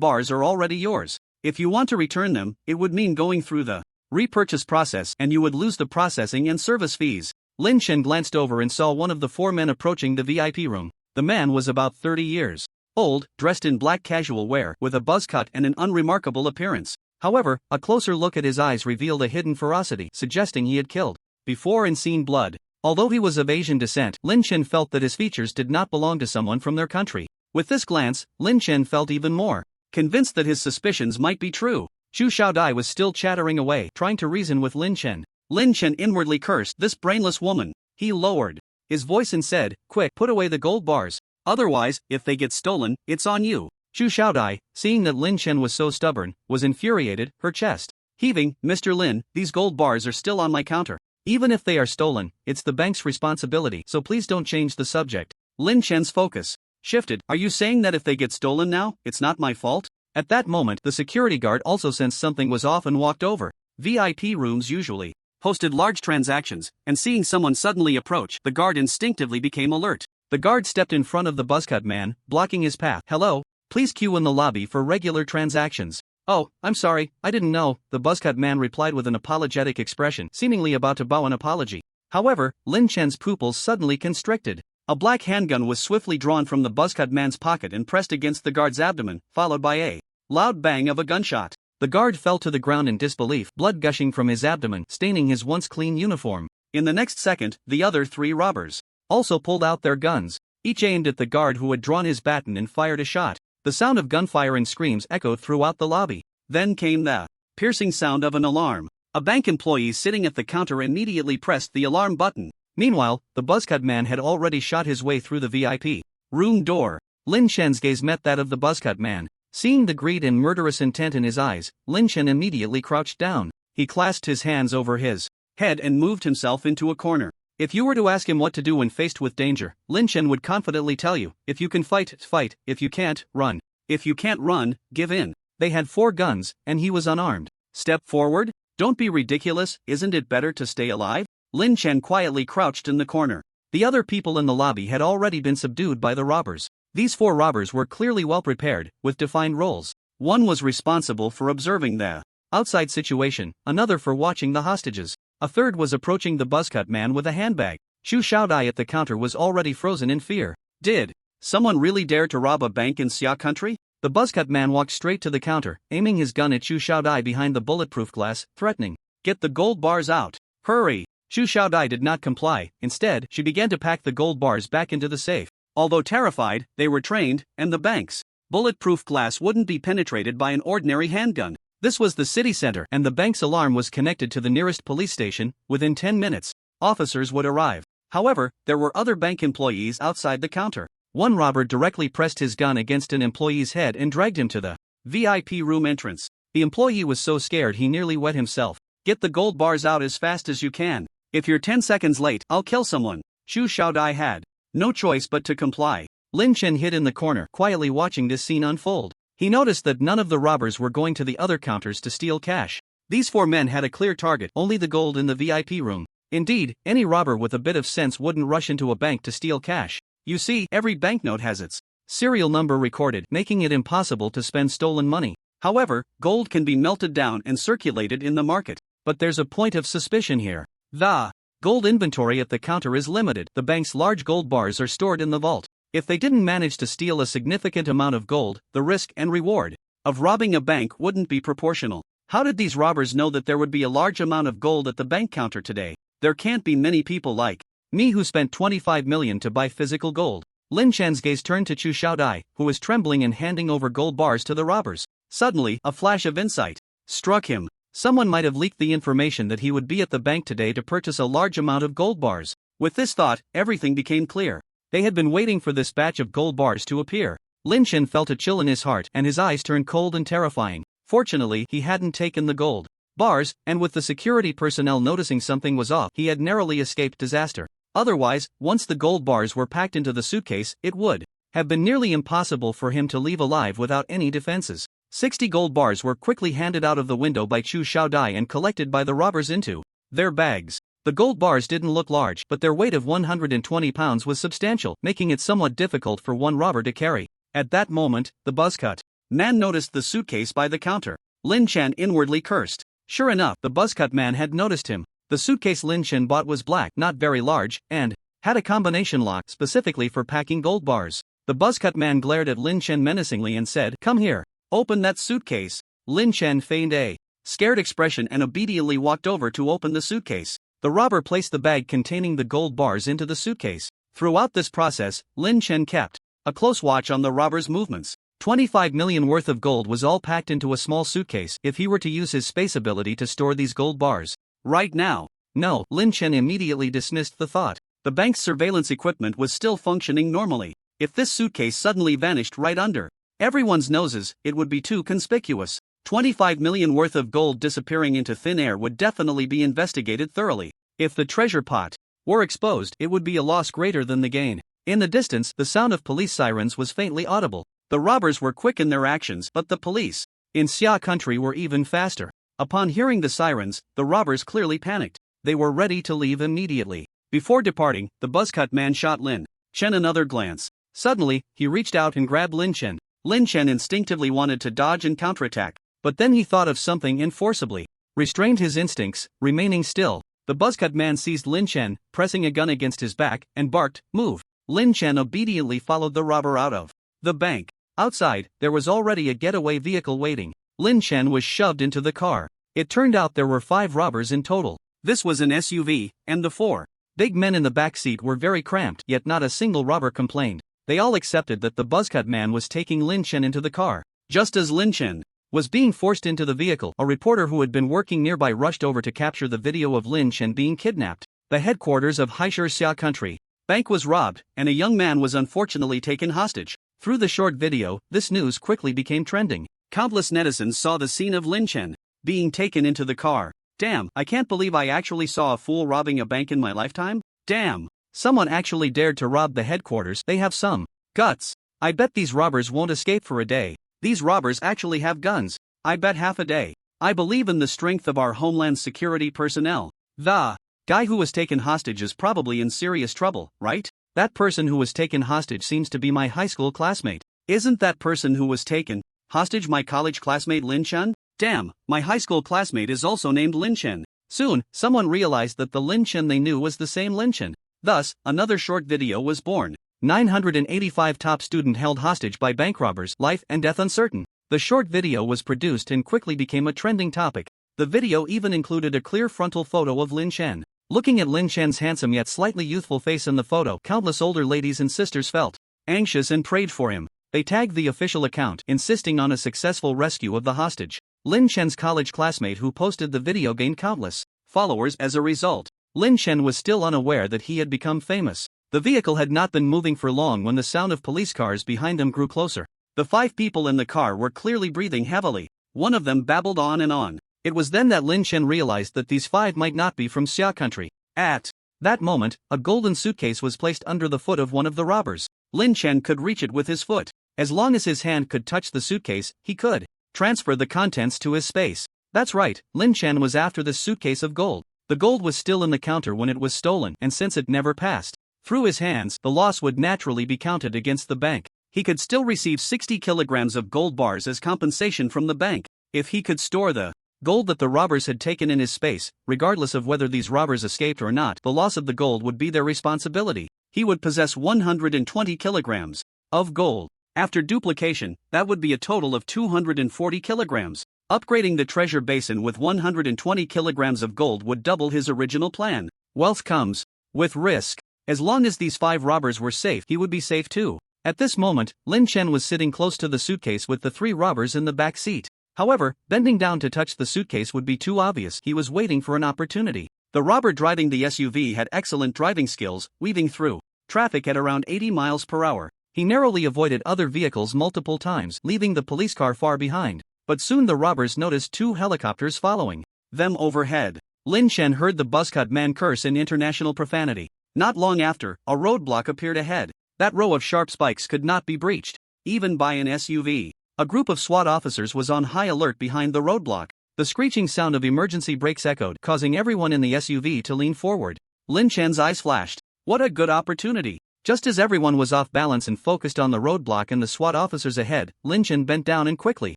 bars are already yours. If you want to return them, it would mean going through the repurchase process, and you would lose the processing and service fees. Lin Chen glanced over and saw one of the 4 men approaching the VIP room. The man was about 30 years old, dressed in black casual wear, with a buzz cut and an unremarkable appearance. However, a closer look at his eyes revealed a hidden ferocity, suggesting he had killed before and seen blood. Although he was of Asian descent, Lin Chen felt that his features did not belong to someone from their country. With this glance, Lin Chen felt even more convinced that his suspicions might be true. Chu Xiaodai was still chattering away, trying to reason with Lin Chen. Lin Chen inwardly cursed this brainless woman. He lowered his voice and said, "Quick, put away the gold bars. Otherwise, if they get stolen, it's on you." Chu Xiaodai, seeing that Lin Chen was so stubborn, was infuriated, her chest heaving. "Mr. Lin, these gold bars are still on my counter. Even if they are stolen, it's the bank's responsibility, so please don't change the subject." Lin Chen's focus shifted. "Are you saying that if they get stolen now, it's not my fault?" At that moment, the security guard also sensed something was off and walked over. VIP rooms usually hosted large transactions, and seeing someone suddenly approach, the guard instinctively became alert. The guard stepped in front of the buzzcut man, blocking his path. "Hello, please queue in the lobby for regular transactions." "Oh, I'm sorry, I didn't know," the buzzcut man replied with an apologetic expression, seemingly about to bow an apology. However, Lin Chen's pupils suddenly constricted. A black handgun was swiftly drawn from the buzzcut man's pocket and pressed against the guard's abdomen, followed by a loud bang of a gunshot. The guard fell to the ground in disbelief, blood gushing from his abdomen, staining his once clean uniform. In the next second, the other three robbers also pulled out their guns, each aimed at the guard who had drawn his baton and fired a shot. The sound of gunfire and screams echoed throughout the lobby. Then came the piercing sound of an alarm. A bank employee sitting at the counter immediately pressed the alarm button. Meanwhile, the buzzcut man had already shot his way through the VIP room door. Lin Chen's gaze met that of the buzzcut man. Seeing the greed and murderous intent in his eyes, Lin Chen immediately crouched down. He clasped his hands over his head and moved himself into a corner. If you were to ask him what to do when faced with danger, Lin Chen would confidently tell you, "If you can fight, fight. If you can't, run. If you can't run, give in." They had 4 guns, and he was unarmed. "Step forward. Don't be ridiculous, isn't it better to stay alive?" Lin Chen quietly crouched in the corner. The other people in the lobby had already been subdued by the robbers. These 4 robbers were clearly well prepared, with defined roles. One was responsible for observing the outside situation, another for watching the hostages. A third was approaching the buzzcut man with a handbag. Chu Xiaodai at the counter was already frozen in fear. Did someone really dare to rob a bank in Xia country? The buzzcut man walked straight to the counter, aiming his gun at Chu Xiaodai behind the bulletproof glass, threatening, "Get the gold bars out. Hurry." Chu Xiaodai did not comply. Instead, she began to pack the gold bars back into the safe. Although terrified, they were trained, and the bank's bulletproof glass wouldn't be penetrated by an ordinary handgun. This was the city center, and the bank's alarm was connected to the nearest police station. Within 10 minutes, officers would arrive. However, there were other bank employees outside the counter. One robber directly pressed his gun against an employee's head and dragged him to the VIP room entrance. The employee was so scared he nearly wet himself. "Get the gold bars out as fast as you can. If you're 10 seconds late, I'll kill someone." Chu Xiaodai had no choice but to comply. Lin Chen hid in the corner, quietly watching this scene unfold. He noticed that none of the robbers were going to the other counters to steal cash. These 4 men had a clear target, only the gold in the VIP room. Indeed, any robber with a bit of sense wouldn't rush into a bank to steal cash. You see, every banknote has its serial number recorded, making it impossible to spend stolen money. However, gold can be melted down and circulated in the market. But there's a point of suspicion here. The gold inventory at the counter is limited. The bank's large gold bars are stored in the vault. If they didn't manage to steal a significant amount of gold, the risk and reward of robbing a bank wouldn't be proportional. How did these robbers know that there would be a large amount of gold at the bank counter today? There can't be many people like me who spent 25 million to buy physical gold. Lin Chen's gaze turned to Chu Xiaodai, who was trembling and handing over gold bars to the robbers. Suddenly, a flash of insight struck him. Someone might have leaked the information that he would be at the bank today to purchase a large amount of gold bars. With this thought, everything became clear. They had been waiting for this batch of gold bars to appear. Lin Chen felt a chill in his heart, and his eyes turned cold and terrifying. Fortunately, he hadn't taken the gold bars, and with the security personnel noticing something was off, he had narrowly escaped disaster. Otherwise, once the gold bars were packed into the suitcase, it would have been nearly impossible for him to leave alive without any defenses. 60 gold bars were quickly handed out of the window by Chu Xiaodai and collected by the robbers into their bags. The gold bars didn't look large, but their weight of 120 pounds was substantial, making it somewhat difficult for one robber to carry. At that moment, the buzzcut man noticed the suitcase by the counter. Lin Chen inwardly cursed. Sure enough, the buzzcut man had noticed him. The suitcase Lin Chen bought was black, not very large, and had a combination lock specifically for packing gold bars. The buzzcut man glared at Lin Chen menacingly and said, "Come here. Open that suitcase." Lin Chen feigned a scared expression and obediently walked over to open the suitcase. The robber placed the bag containing the gold bars into the suitcase. Throughout this process, Lin Chen kept a close watch on the robber's movements. 25 million worth of gold was all packed into a small suitcase if he were to use his space ability to store these gold bars. Right now. No, Lin Chen immediately dismissed the thought. The bank's surveillance equipment was still functioning normally. If this suitcase suddenly vanished right under everyone's noses, it would be too conspicuous. 25 million worth of gold disappearing into thin air would definitely be investigated thoroughly. If the treasure pot were exposed, it would be a loss greater than the gain. In the distance, the sound of police sirens was faintly audible. The robbers were quick in their actions, but the police in Xia country were even faster. Upon hearing the sirens, the robbers clearly panicked. They were ready to leave immediately. Before departing, the buzzcut man shot Lin Chen another glance. Suddenly, he reached out and grabbed Lin Chen. Lin Chen instinctively wanted to dodge and counterattack, but then he thought of something and forcibly restrained his instincts, remaining still. The buzzcut man seized Lin Chen, pressing a gun against his back, and barked, "Move." Lin Chen obediently followed the robber out of the bank. Outside, there was already a getaway vehicle waiting. Lin Chen was shoved into the car. It turned out there were 5 robbers in total. This was an SUV, and the 4 big men in the back seat were very cramped, yet not a single robber complained. They all accepted that the buzzcut man was taking Lin Chen into the car. Just as Lin Chen was being forced into the vehicle, a reporter who had been working nearby rushed over to capture the video of Lin Chen being kidnapped. The headquarters of Haishir Xia country bank was robbed, and a young man was unfortunately taken hostage. Through the short video, this news quickly became trending. Countless netizens saw the scene of Lin Chen being taken into the car. Damn, I can't believe I actually saw a fool robbing a bank in my lifetime. Damn, someone actually dared to rob the headquarters. They have some guts. I bet these robbers won't escape for a day. These robbers actually have guns. I bet half a day. I believe in the strength of our Homeland Security personnel. The guy who was taken hostage is probably in serious trouble, right? That person who was taken hostage seems to be my high school classmate. Isn't that person who was taken hostage my college classmate Lin Chen? Damn, my high school classmate is also named Lin Chen. Soon, someone realized that the Lin Chen they knew was the same Lin Chen. Thus, another short video was born. 985 top student held hostage by bank robbers, life and death uncertain. The short video was produced and quickly became a trending topic. The video even included a clear frontal photo of Lin Chen. Looking at Lin Chen's handsome yet slightly youthful face in the photo, countless older ladies and sisters felt anxious and prayed for him. They tagged the official account, insisting on a successful rescue of the hostage. Lin Chen's college classmate who posted the video gained countless followers as a result. Lin Chen was still unaware that he had become famous. The vehicle had not been moving for long when the sound of police cars behind them grew closer. The 5 people in the car were clearly breathing heavily. One of them babbled on and on. It was then that Lin Chen realized that these 5 might not be from Xia country. At that moment, a golden suitcase was placed under the foot of one of the robbers. Lin Chen could reach it with his foot. As long as his hand could touch the suitcase, he could transfer the contents to his space. That's right, Lin Chen was after this suitcase of gold. The gold was still in the counter when it was stolen, and since it never passed through his hands, the loss would naturally be counted against the bank. He could still receive 60 kilograms of gold bars as compensation from the bank. If he could store the gold that the robbers had taken in his space, regardless of whether these robbers escaped or not, the loss of the gold would be their responsibility. He would possess 120 kilograms of gold. After duplication, that would be a total of 240 kilograms. Upgrading the treasure basin with 120 kilograms of gold would double his original plan. Wealth comes with risk. As long as these 5 robbers were safe, he would be safe too. At this moment, Lin Chen was sitting close to the suitcase with the 3 robbers in the back seat. However, bending down to touch the suitcase would be too obvious. He was waiting for an opportunity. The robber driving the SUV had excellent driving skills, weaving through traffic at around 80 miles per hour. He narrowly avoided other vehicles multiple times, leaving the police car far behind. But soon the robbers noticed 2 helicopters following them overhead. Lin Chen heard the buzzcut man curse in international profanity. Not long after, a roadblock appeared ahead. That row of sharp spikes could not be breached, even by an SUV. A group of SWAT officers was on high alert behind the roadblock. The screeching sound of emergency brakes echoed, causing everyone in the SUV to lean forward. Lin Chen's eyes flashed. What a good opportunity! Just as everyone was off balance and focused on the roadblock and the SWAT officers ahead, Lin Chen bent down and quickly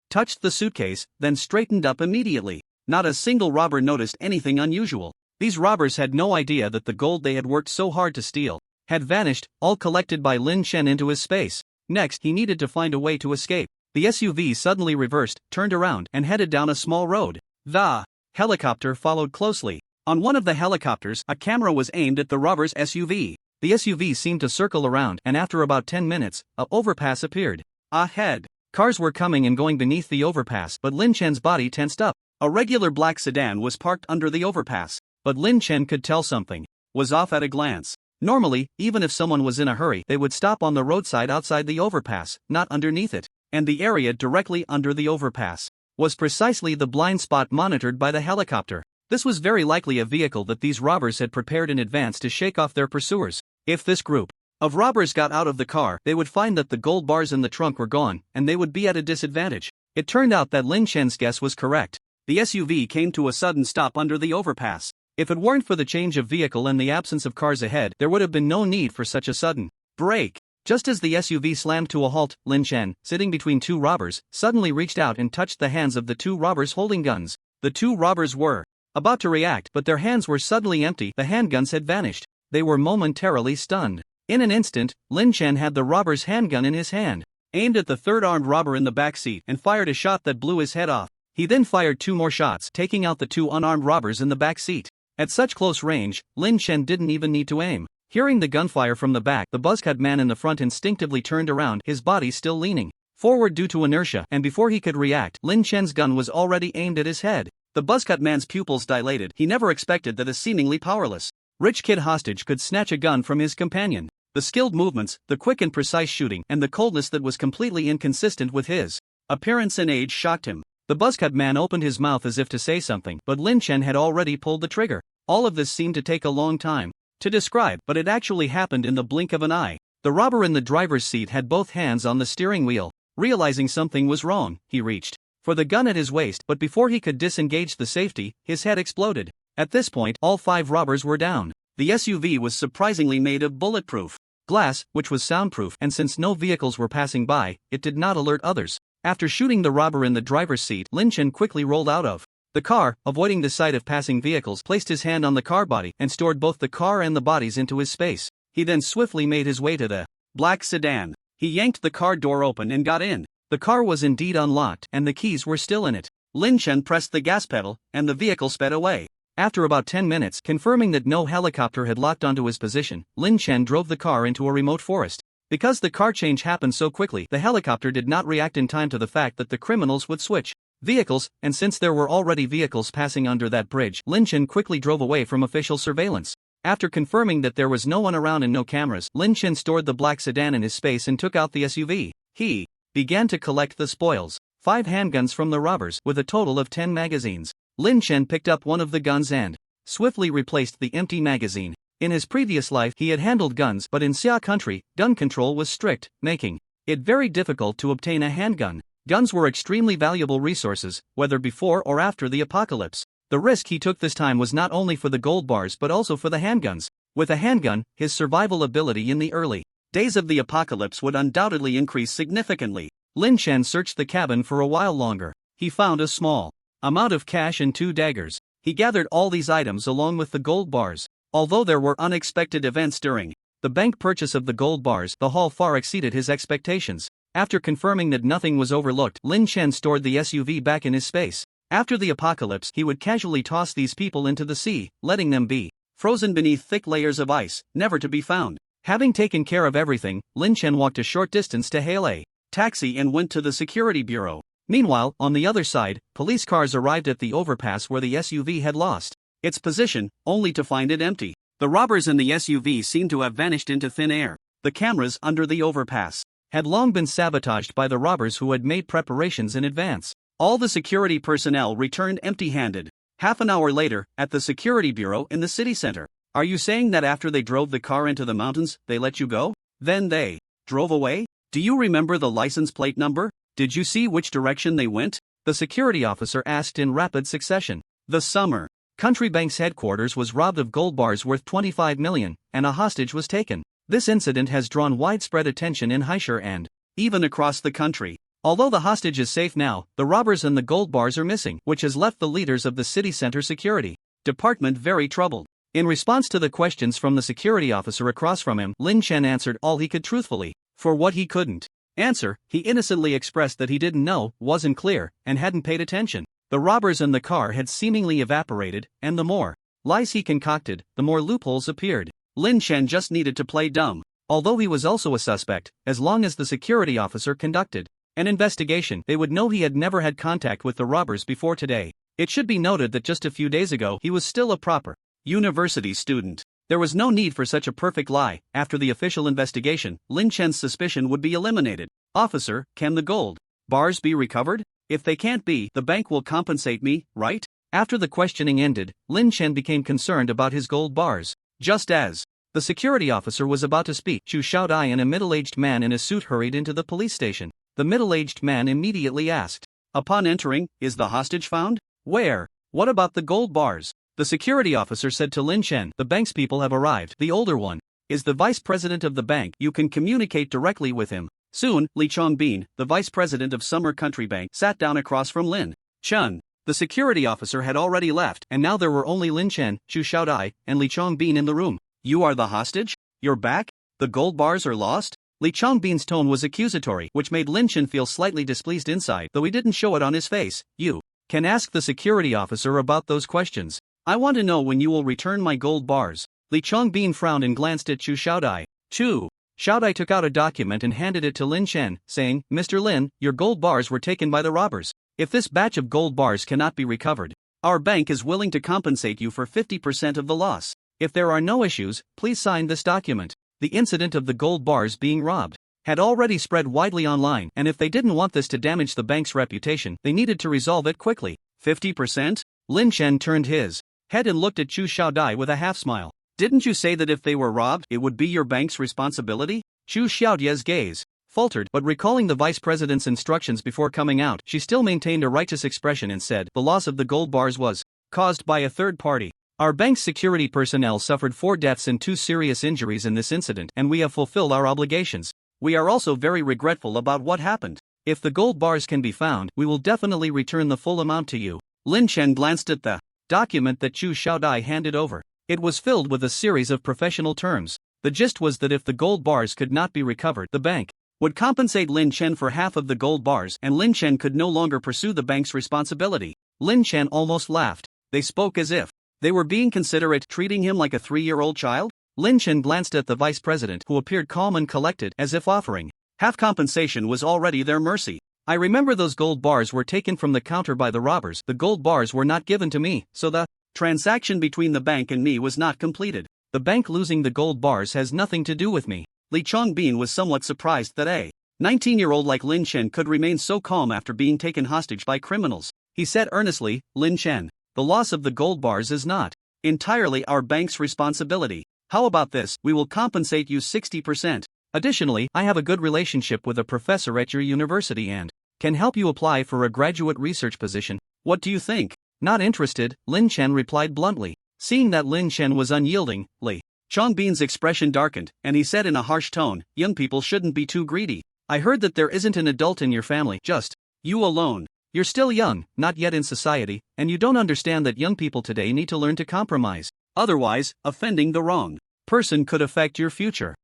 touched the suitcase, then straightened up immediately. Not a single robber noticed anything unusual. These robbers had no idea that the gold they had worked so hard to steal had vanished, all collected by Lin Chen into his space. Next, he needed to find a way to escape. The SUV suddenly reversed, turned around, and headed down a small road. The helicopter followed closely. On one of the helicopters, a camera was aimed at the robber's SUV. The SUV seemed to circle around, and after about 10 minutes, a overpass appeared. Ahead, cars were coming and going beneath the overpass, but Lin Chen's body tensed up. A regular black sedan was parked under the overpass, but Lin Chen could tell something was off at a glance. Normally, even if someone was in a hurry, they would stop on the roadside outside the overpass, not underneath it. And the area directly under the overpass was precisely the blind spot monitored by the helicopter. This was very likely a vehicle that these robbers had prepared in advance to shake off their pursuers. If this group of robbers got out of the car, they would find that the gold bars in the trunk were gone, and they would be at a disadvantage. It turned out that Lin Chen's guess was correct. The SUV came to a sudden stop under the overpass. If it weren't for the change of vehicle and the absence of cars ahead, there would have been no need for such a sudden brake. Just as the SUV slammed to a halt, Lin Chen, sitting between two robbers, suddenly reached out and touched the hands of the two robbers holding guns. The two robbers were about to react, but their hands were suddenly empty. The handguns had vanished. They were momentarily stunned. In an instant, Lin Chen had the robber's handgun in his hand, aimed at the third armed robber in the back seat, and fired a shot that blew his head off. He then fired 2 more shots, taking out the 2 unarmed robbers in the back seat. At such close range, Lin Chen didn't even need to aim. Hearing the gunfire from the back, the buzzcut man in the front instinctively turned around, his body still leaning forward due to inertia, and before he could react, Lin Chen's gun was already aimed at his head. The buzzcut man's pupils dilated. He never expected that a seemingly powerless rich kid hostage could snatch a gun from his companion. The skilled movements, the quick and precise shooting, and the coldness that was completely inconsistent with his appearance and age shocked him. The buzzcut man opened his mouth as if to say something, but Lin Chen had already pulled the trigger. All of this seemed to take a long time to describe, but it actually happened in the blink of an eye. The robber in the driver's seat had both hands on the steering wheel. Realizing something was wrong, he reached for the gun at his waist, but before he could disengage the safety, his head exploded. At this point, all 5 robbers were down. The SUV was surprisingly made of bulletproof glass, which was soundproof, and since no vehicles were passing by, it did not alert others. After shooting the robber in the driver's seat, Lin Chen quickly rolled out of the car, avoiding the sight of passing vehicles, placed his hand on the car body, and stored both the car and the bodies into his space. He then swiftly made his way to the black sedan. He yanked the car door open and got in. The car was indeed unlocked, and the keys were still in it. Lin Chen pressed the gas pedal, and the vehicle sped away. After about 10 minutes, confirming that no helicopter had locked onto his position, Lin Chen drove the car into a remote forest. Because the car change happened so quickly, the helicopter did not react in time to the fact that the criminals would switch vehicles, and since there were already vehicles passing under that bridge, Lin Chen quickly drove away from official surveillance. After confirming that there was no one around and no cameras, Lin Chen stored the black sedan in his space and took out the SUV. He began to collect the spoils. 5 handguns from the robbers, with a total of 10 magazines. Lin Chen picked up one of the guns and swiftly replaced the empty magazine. In his previous life, he had handled guns, but in Xia country, gun control was strict, making it very difficult to obtain a handgun. Guns were extremely valuable resources, whether before or after the apocalypse. The risk he took this time was not only for the gold bars but also for the handguns. With a handgun, his survival ability in the early days of the apocalypse would undoubtedly increase significantly. Lin Chen searched the cabin for a while longer. He found a small amount of cash and 2 daggers. He gathered all these items along with the gold bars. Although there were unexpected events during the bank purchase of the gold bars, the haul far exceeded his expectations. After confirming that nothing was overlooked, Lin Chen stored the SUV back in his space. After the apocalypse, he would casually toss these people into the sea, letting them be frozen beneath thick layers of ice, never to be found. Having taken care of everything, Lin Chen walked a short distance to hail a taxi and went to the security bureau. Meanwhile, on the other side, police cars arrived at the overpass where the SUV had lost its position, only to find it empty. The robbers in the SUV seemed to have vanished into thin air. The cameras under the overpass had long been sabotaged by the robbers who had made preparations in advance. All the security personnel returned empty-handed. Half an hour later, at the security bureau in the city center. Are you saying that after they drove the car into the mountains, they let you go? Then they drove away? Do you remember the license plate number? Did you see which direction they went? The security officer asked in rapid succession. The Summer Country Bank's headquarters was robbed of gold bars worth 25 million, and a hostage was taken. This incident has drawn widespread attention in Haishur and even across the country. Although the hostage is safe now, the robbers and the gold bars are missing, which has left the leaders of the city center security department very troubled. In response to the questions from the security officer across from him, Lin Chen answered all he could truthfully. For what he couldn't answer, he innocently expressed that he didn't know, wasn't clear, and hadn't paid attention. The robbers and the car had seemingly evaporated, and the more lies he concocted, the more loopholes appeared. Lin Chen just needed to play dumb. Although he was also a suspect, as long as the security officer conducted an investigation, they would know he had never had contact with the robbers before today. It should be noted that just a few days ago he was still a proper university student. There was no need for such a perfect lie. After the official investigation, Lin Chen's suspicion would be eliminated. Officer, can the gold bars be recovered? If they can't be, the bank will compensate me, right? After the questioning ended, Lin Chen became concerned about his gold bars. Just as the security officer was about to speak, Chu Xiaodai and a middle-aged man in a suit hurried into the police station. The middle-aged man immediately asked, upon entering, is the hostage found? Where? What about the gold bars? The security officer said to Lin Chen, the bank's people have arrived. The older one is the vice president of the bank. You can communicate directly with him. Soon, Li Chongbin, the vice president of Summer Country Bank, sat down across from Lin Chen. The security officer had already left, and now there were only Lin Chen, Chu Xiaodai, and Li Chongbin in the room. You are the hostage? You're back? The gold bars are lost? Li Chongbin's tone was accusatory, which made Lin Chen feel slightly displeased inside, though he didn't show it on his face. You can ask the security officer about those questions. I want to know when you will return my gold bars. Li Chongbin frowned and glanced at Chu Xiaodai. Chu Xiaodai took out a document and handed it to Lin Chen, saying, Mr. Lin, your gold bars were taken by the robbers. If this batch of gold bars cannot be recovered, our bank is willing to compensate you for 50% of the loss. If there are no issues, please sign this document. The incident of the gold bars being robbed had already spread widely online, and if they didn't want this to damage the bank's reputation, they needed to resolve it quickly. 50%? Lin Chen turned his head and looked at Chu Xiaodai with a half-smile. Didn't you say that if they were robbed, it would be your bank's responsibility? Chu Xiaodai's gaze faltered, but recalling the vice president's instructions before coming out, she still maintained a righteous expression and said, the loss of the gold bars was caused by a third party. Our bank's security personnel suffered 4 deaths and 2 serious injuries in this incident, and we have fulfilled our obligations. We are also very regretful about what happened. If the gold bars can be found, we will definitely return the full amount to you. Lin Chen glanced at the document that Chu Xiaodai handed over. It was filled with a series of professional terms. The gist was that if the gold bars could not be recovered, the bank would compensate Lin Chen for half of the gold bars, and Lin Chen could no longer pursue the bank's responsibility. Lin Chen almost laughed. They spoke as if they were being considerate, treating him like a 3-year-old child. Lin Chen glanced at the vice president, who appeared calm and collected, as if offering half compensation was already their mercy. I remember those gold bars were taken from the counter by the robbers. The gold bars were not given to me, so the transaction between the bank and me was not completed. The bank losing the gold bars has nothing to do with me. Li Chongbin was somewhat surprised that a 19-year-old like Lin Chen could remain so calm after being taken hostage by criminals. He said earnestly, Lin Chen, the loss of the gold bars is not entirely our bank's responsibility. How about this? We will compensate you 60%. Additionally, I have a good relationship with a professor at your university and can help you apply for a graduate research position. What do you think? Not interested, Lin Chen replied bluntly. Seeing that Lin Chen was unyielding, Li Chongbin's expression darkened, and he said in a harsh tone, young people shouldn't be too greedy. I heard that there isn't an adult in your family, just you alone. You're still young, not yet in society, and you don't understand that young people today need to learn to compromise. Otherwise, offending the wrong person could affect your future.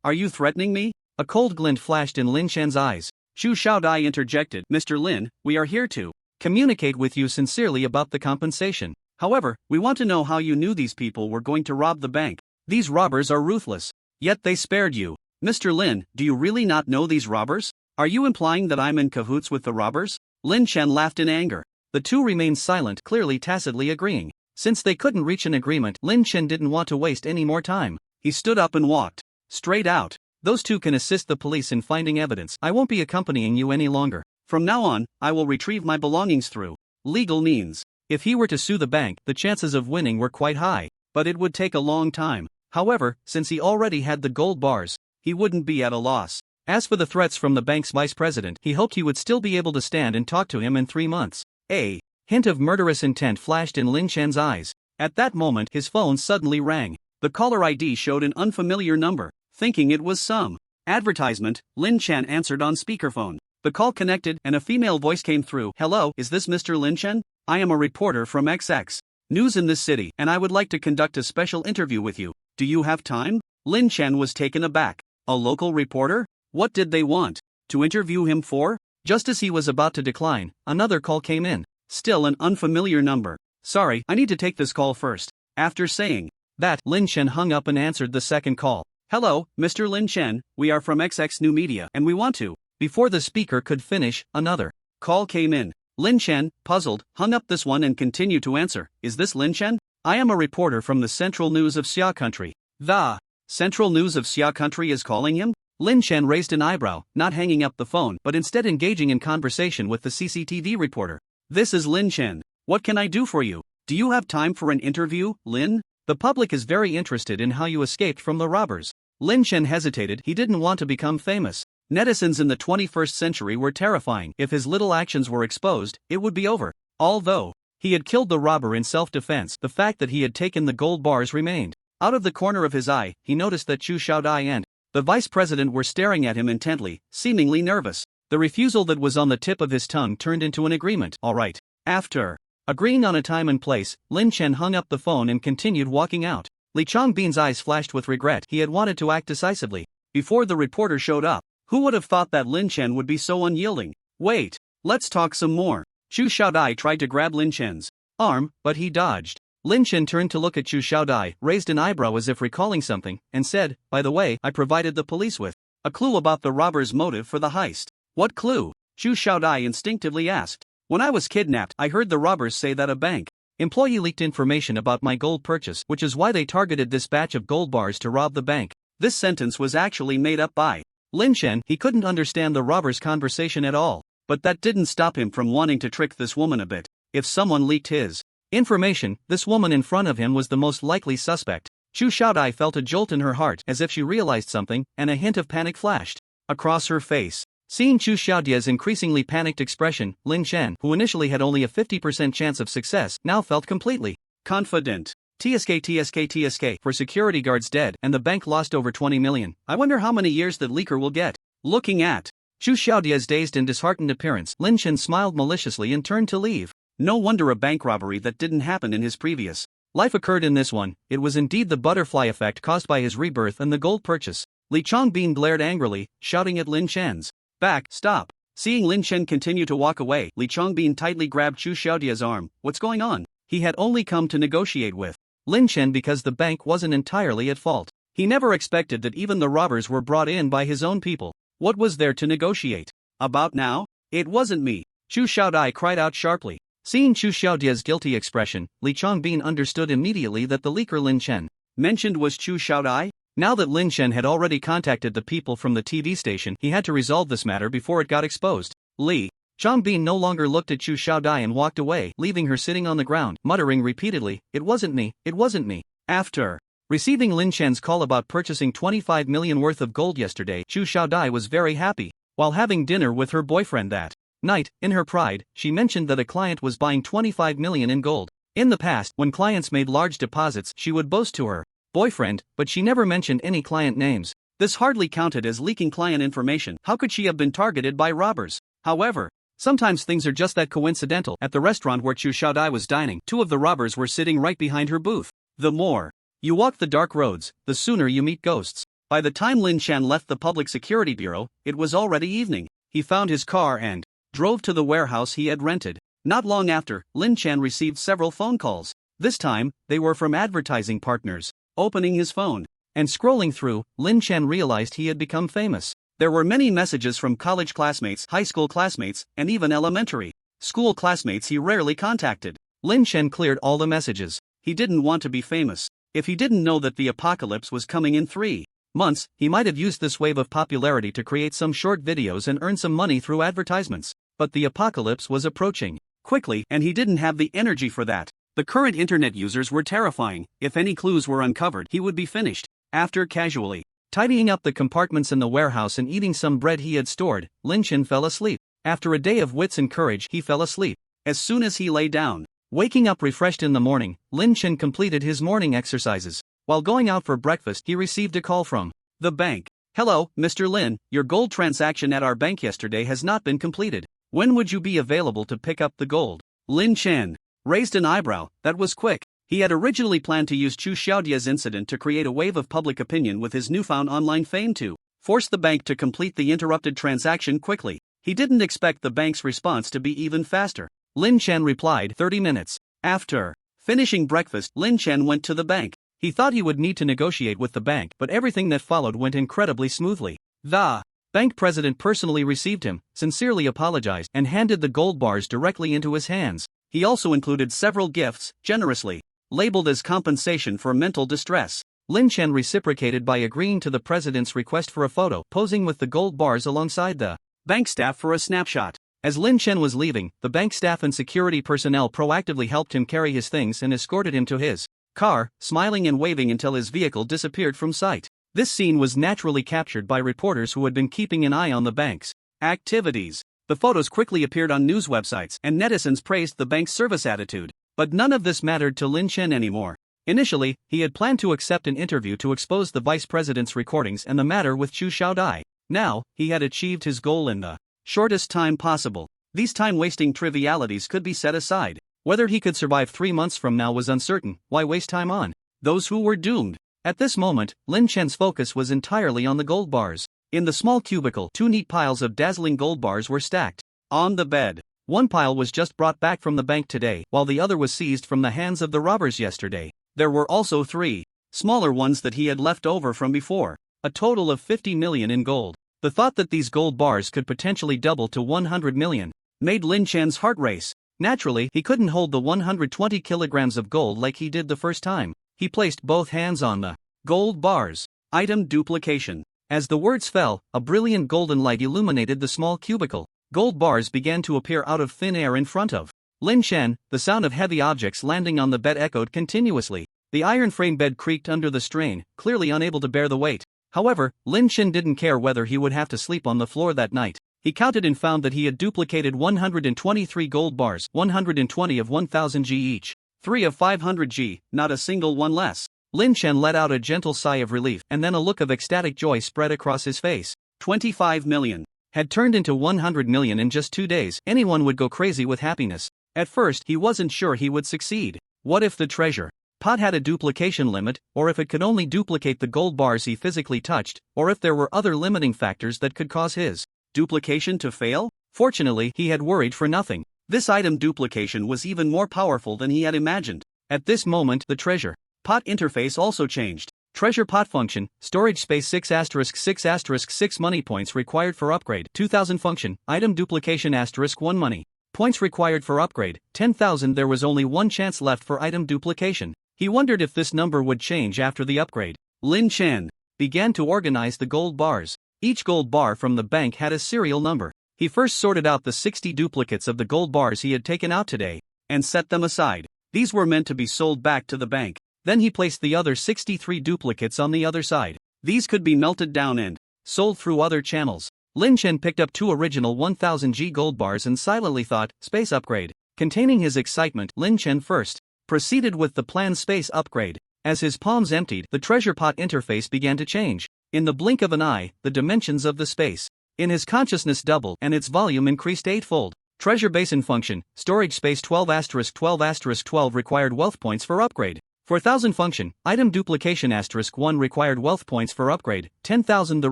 Are you threatening me? A cold glint flashed in Lin Chen's eyes. Chu Xiaodai interjected, Mr. Lin, we are here to communicate with you sincerely about the compensation. However, we want to know how you knew these people were going to rob the bank. These robbers are ruthless. Yet they spared you. Mr. Lin, do you really not know these robbers? Are you implying that I'm in cahoots with the robbers? Lin Chen laughed in anger. The two remained silent, clearly tacitly agreeing. Since they couldn't reach an agreement, Lin Chen didn't want to waste any more time. He stood up and walked straight out. Those two can assist the police in finding evidence. I won't be accompanying you any longer. From now on, I will retrieve my belongings through legal means. If he were to sue the bank, the chances of winning were quite high, but it would take a long time. However, since he already had the gold bars, he wouldn't be at a loss. As for the threats from the bank's vice president, he hoped he would still be able to stand and talk to him in 3 months. A hint of murderous intent flashed in Lin Chen's eyes. At that moment, his phone suddenly rang. The caller ID showed an unfamiliar number. Thinking it was some advertisement, Lin Chen answered on speakerphone. The call connected, and a female voice came through. Hello, is this Mr. Lin Chen? I am a reporter from XX News in this city, and I would like to conduct a special interview with you. Do you have time? Lin Chen was taken aback. A local reporter? What did they want to interview him for? Just as he was about to decline, another call came in. Still an unfamiliar number. Sorry, I need to take this call first. After saying that, Lin Chen hung up and answered the second call. "Hello, Mr. Lin Chen, we are from XX New Media and we want to." Before the speaker could finish, another call came in. Lin Chen, puzzled, hung up this one and continued to answer. "Is this Lin Chen? I am a reporter from the Central News of Xia Country." "The Central News of Xia Country is calling him?" Lin Chen raised an eyebrow, not hanging up the phone but instead engaging in conversation with the CCTV reporter. "This is Lin Chen. What can I do for you? Do you have time for an interview, Lin? The public is very interested in how you escaped from the robbers." Lin Chen hesitated. He didn't want to become famous. Netizens in the 21st century were terrifying. If his little actions were exposed, it would be over. Although he had killed the robber in self-defense, the fact that he had taken the gold bars remained. Out of the corner of his eye, he noticed that Chu Xiaodai and the vice president were staring at him intently, seemingly nervous. The refusal that was on the tip of his tongue turned into an agreement. "All right." After agreeing on a time and place, Lin Chen hung up the phone and continued walking out. Li Changbin's eyes flashed with regret. He had wanted to act decisively before the reporter showed up. Who would have thought that Lin Chen would be so unyielding? "Wait, let's talk some more." Chu Xiaodai tried to grab Lin Chen's arm, but he dodged. Lin Chen turned to look at Chu Xiaodai, raised an eyebrow as if recalling something, and said, "By the way, I provided the police with a clue about the robber's motive for the heist." "What clue?" Chu Xiaodai instinctively asked. "When I was kidnapped, I heard the robbers say that a bank employee leaked information about my gold purchase, which is why they targeted this batch of gold bars to rob the bank." This sentence was actually made up by Lin Chen. He couldn't understand the robbers' conversation at all, but that didn't stop him from wanting to trick this woman a bit. If someone leaked his information, this woman in front of him was the most likely suspect. Chu Xiaodai felt a jolt in her heart as if she realized something, and a hint of panic flashed across her face. Seeing Chu Xiaodia's increasingly panicked expression, Lin Chen, who initially had only a 50% chance of success, now felt completely confident. TSK for security guards dead and the bank lost over 20 million. I wonder how many years that leaker will get. Looking at Chu Xiaodia's dazed and disheartened appearance, Lin Chen smiled maliciously and turned to leave. No wonder a bank robbery that didn't happen in his previous life occurred in this one. It was indeed the butterfly effect caused by his rebirth and the gold purchase. Li Changbin glared angrily, shouting at Lin Chen's back, "Stop." Seeing Lin Chen continue to walk away, Li Changbin tightly grabbed Chu Xiaodia's arm. "What's going on?" He had only come to negotiate with Lin Chen because the bank wasn't entirely at fault. He never expected that even the robbers were brought in by his own people. What was there to negotiate about now? "It wasn't me," Chu Xiaodai cried out sharply. Seeing Chu Xiaodia's guilty expression, Li Changbin understood immediately that the leaker Lin Chen mentioned was Chu Xiaodai. Now that Lin Chen had already contacted the people from the TV station, he had to resolve this matter before it got exposed. Li Changbin no longer looked at Chu Xiaodai and walked away, leaving her sitting on the ground, muttering repeatedly, "It wasn't me, it wasn't me." After receiving Lin Chen's call about purchasing 25 million worth of gold yesterday, Chu Xiaodai was very happy. While having dinner with her boyfriend that night, in her pride, she mentioned that a client was buying 25 million in gold. In the past, when clients made large deposits, she would boast to her boyfriend, but she never mentioned any client names. This hardly counted as leaking client information. How could she have been targeted by robbers? However, sometimes things are just that coincidental. At the restaurant where Chu Xiaodai was dining, two of the robbers were sitting right behind her booth. The more you walk the dark roads, the sooner you meet ghosts. By the time Lin Chen left the Public Security Bureau, it was already evening. He found his car and drove to the warehouse he had rented. Not long after, Lin Chen received several phone calls. This time, they were from advertising partners. Opening his phone and scrolling through, Lin Chen realized he had become famous. There were many messages from college classmates, high school classmates, and even elementary school classmates he rarely contacted. Lin Chen cleared all the messages. He didn't want to be famous. If he didn't know that the apocalypse was coming in 3 months, he might have used this wave of popularity to create some short videos and earn some money through advertisements. But the apocalypse was approaching quickly, and he didn't have the energy for that. The current internet users were terrifying. If any clues were uncovered, he would be finished. After casually tidying up the compartments in the warehouse and eating some bread he had stored, Lin Chen fell asleep. After a day of wits and courage, he fell asleep as soon as he lay down. Waking up refreshed in the morning, Lin Chen completed his morning exercises. While going out for breakfast, he received a call from the bank. "Hello, Mr. Lin, your gold transaction at our bank yesterday has not been completed. When would you be available to pick up the gold?" Lin Chen raised an eyebrow. That was quick. He had originally planned to use Chu Xiaodia's incident to create a wave of public opinion with his newfound online fame to force the bank to complete the interrupted transaction quickly. He didn't expect the bank's response to be even faster. Lin Chen replied, 30 minutes. After Finishing breakfast, Lin Chen went to the bank. He thought he would need to negotiate with the bank, but everything that followed went incredibly smoothly. The bank president personally received him, sincerely apologized, and handed the gold bars directly into his hands. He also included several gifts, generously labeled as compensation for mental distress. Lin Chen reciprocated by agreeing to the president's request for a photo, posing with the gold bars alongside the bank staff for a snapshot. As Lin Chen was leaving, the bank staff and security personnel proactively helped him carry his things and escorted him to his car, smiling and waving until his vehicle disappeared from sight. This scene was naturally captured by reporters who had been keeping an eye on the bank's activities. The photos quickly appeared on news websites, and netizens praised the bank's service attitude. But none of this mattered to Lin Chen anymore. Initially, he had planned to accept an interview to expose the vice president's recordings and the matter with Chu Xiaodai. Now, he had achieved his goal in the shortest time possible. These time-wasting trivialities could be set aside. Whether he could survive 3 months from now was uncertain. Why waste time on those who were doomed? At this moment, Lin Chen's focus was entirely on the gold bars. In the small cubicle, 2 neat piles of dazzling gold bars were stacked on the bed. One pile was just brought back from the bank today, while the other was seized from the hands of the robbers yesterday. There were also 3 smaller ones that he had left over from before, a total of 50 million in gold. The thought that these gold bars could potentially double to 100 million made Lin Chen's heart race. Naturally, he couldn't hold the 120 kilograms of gold like he did the first time. He placed both hands on the gold bars. Item duplication. As the words fell, a brilliant golden light illuminated the small cubicle. Gold bars began to appear out of thin air in front of Lin Chen. The sound of heavy objects landing on the bed echoed continuously. The iron frame bed creaked under the strain, clearly unable to bear the weight. However, Lin Chen didn't care whether he would have to sleep on the floor that night. He counted and found that he had duplicated 123 gold bars, 120 of 1000 G each, 3 of 500 G, not a single one less. Lin Chen let out a gentle sigh of relief, and then a look of ecstatic joy spread across his face. 25 million had turned into 100 million in just 2 days. Anyone would go crazy with happiness. At first, he wasn't sure he would succeed. What if the treasure pot had a duplication limit, or if it could only duplicate the gold bars he physically touched, or if there were other limiting factors that could cause his duplication to fail? Fortunately, he had worried for nothing. This item duplication was even more powerful than he had imagined. At this moment, the treasure pot interface also changed. Treasure pot function, storage space 6*6*6 money points required for upgrade 2000 function, item duplication *1 money points required for upgrade 10,000. There was only one chance left for item duplication. He wondered if this number would change after the upgrade. Lin Chen began to organize the gold bars. Each gold bar from the bank had a serial number. He first sorted out the 60 duplicates of the gold bars he had taken out today and set them aside. These were meant to be sold back to the bank. Then he placed the other 63 duplicates on the other side. These could be melted down and sold through other channels. Lin Chen picked up 2 original 1000 G gold bars and silently thought, space upgrade. Containing his excitement, Lin Chen first proceeded with the planned space upgrade. As his palms emptied, the treasure pot interface began to change. In the blink of an eye, the dimensions of the space in his consciousness doubled and its volume increased 8-fold. Treasure basin function, storage space 12*12*12 required wealth points for upgrade. 4000 function, item duplication *1 required wealth points for upgrade, 10,000. The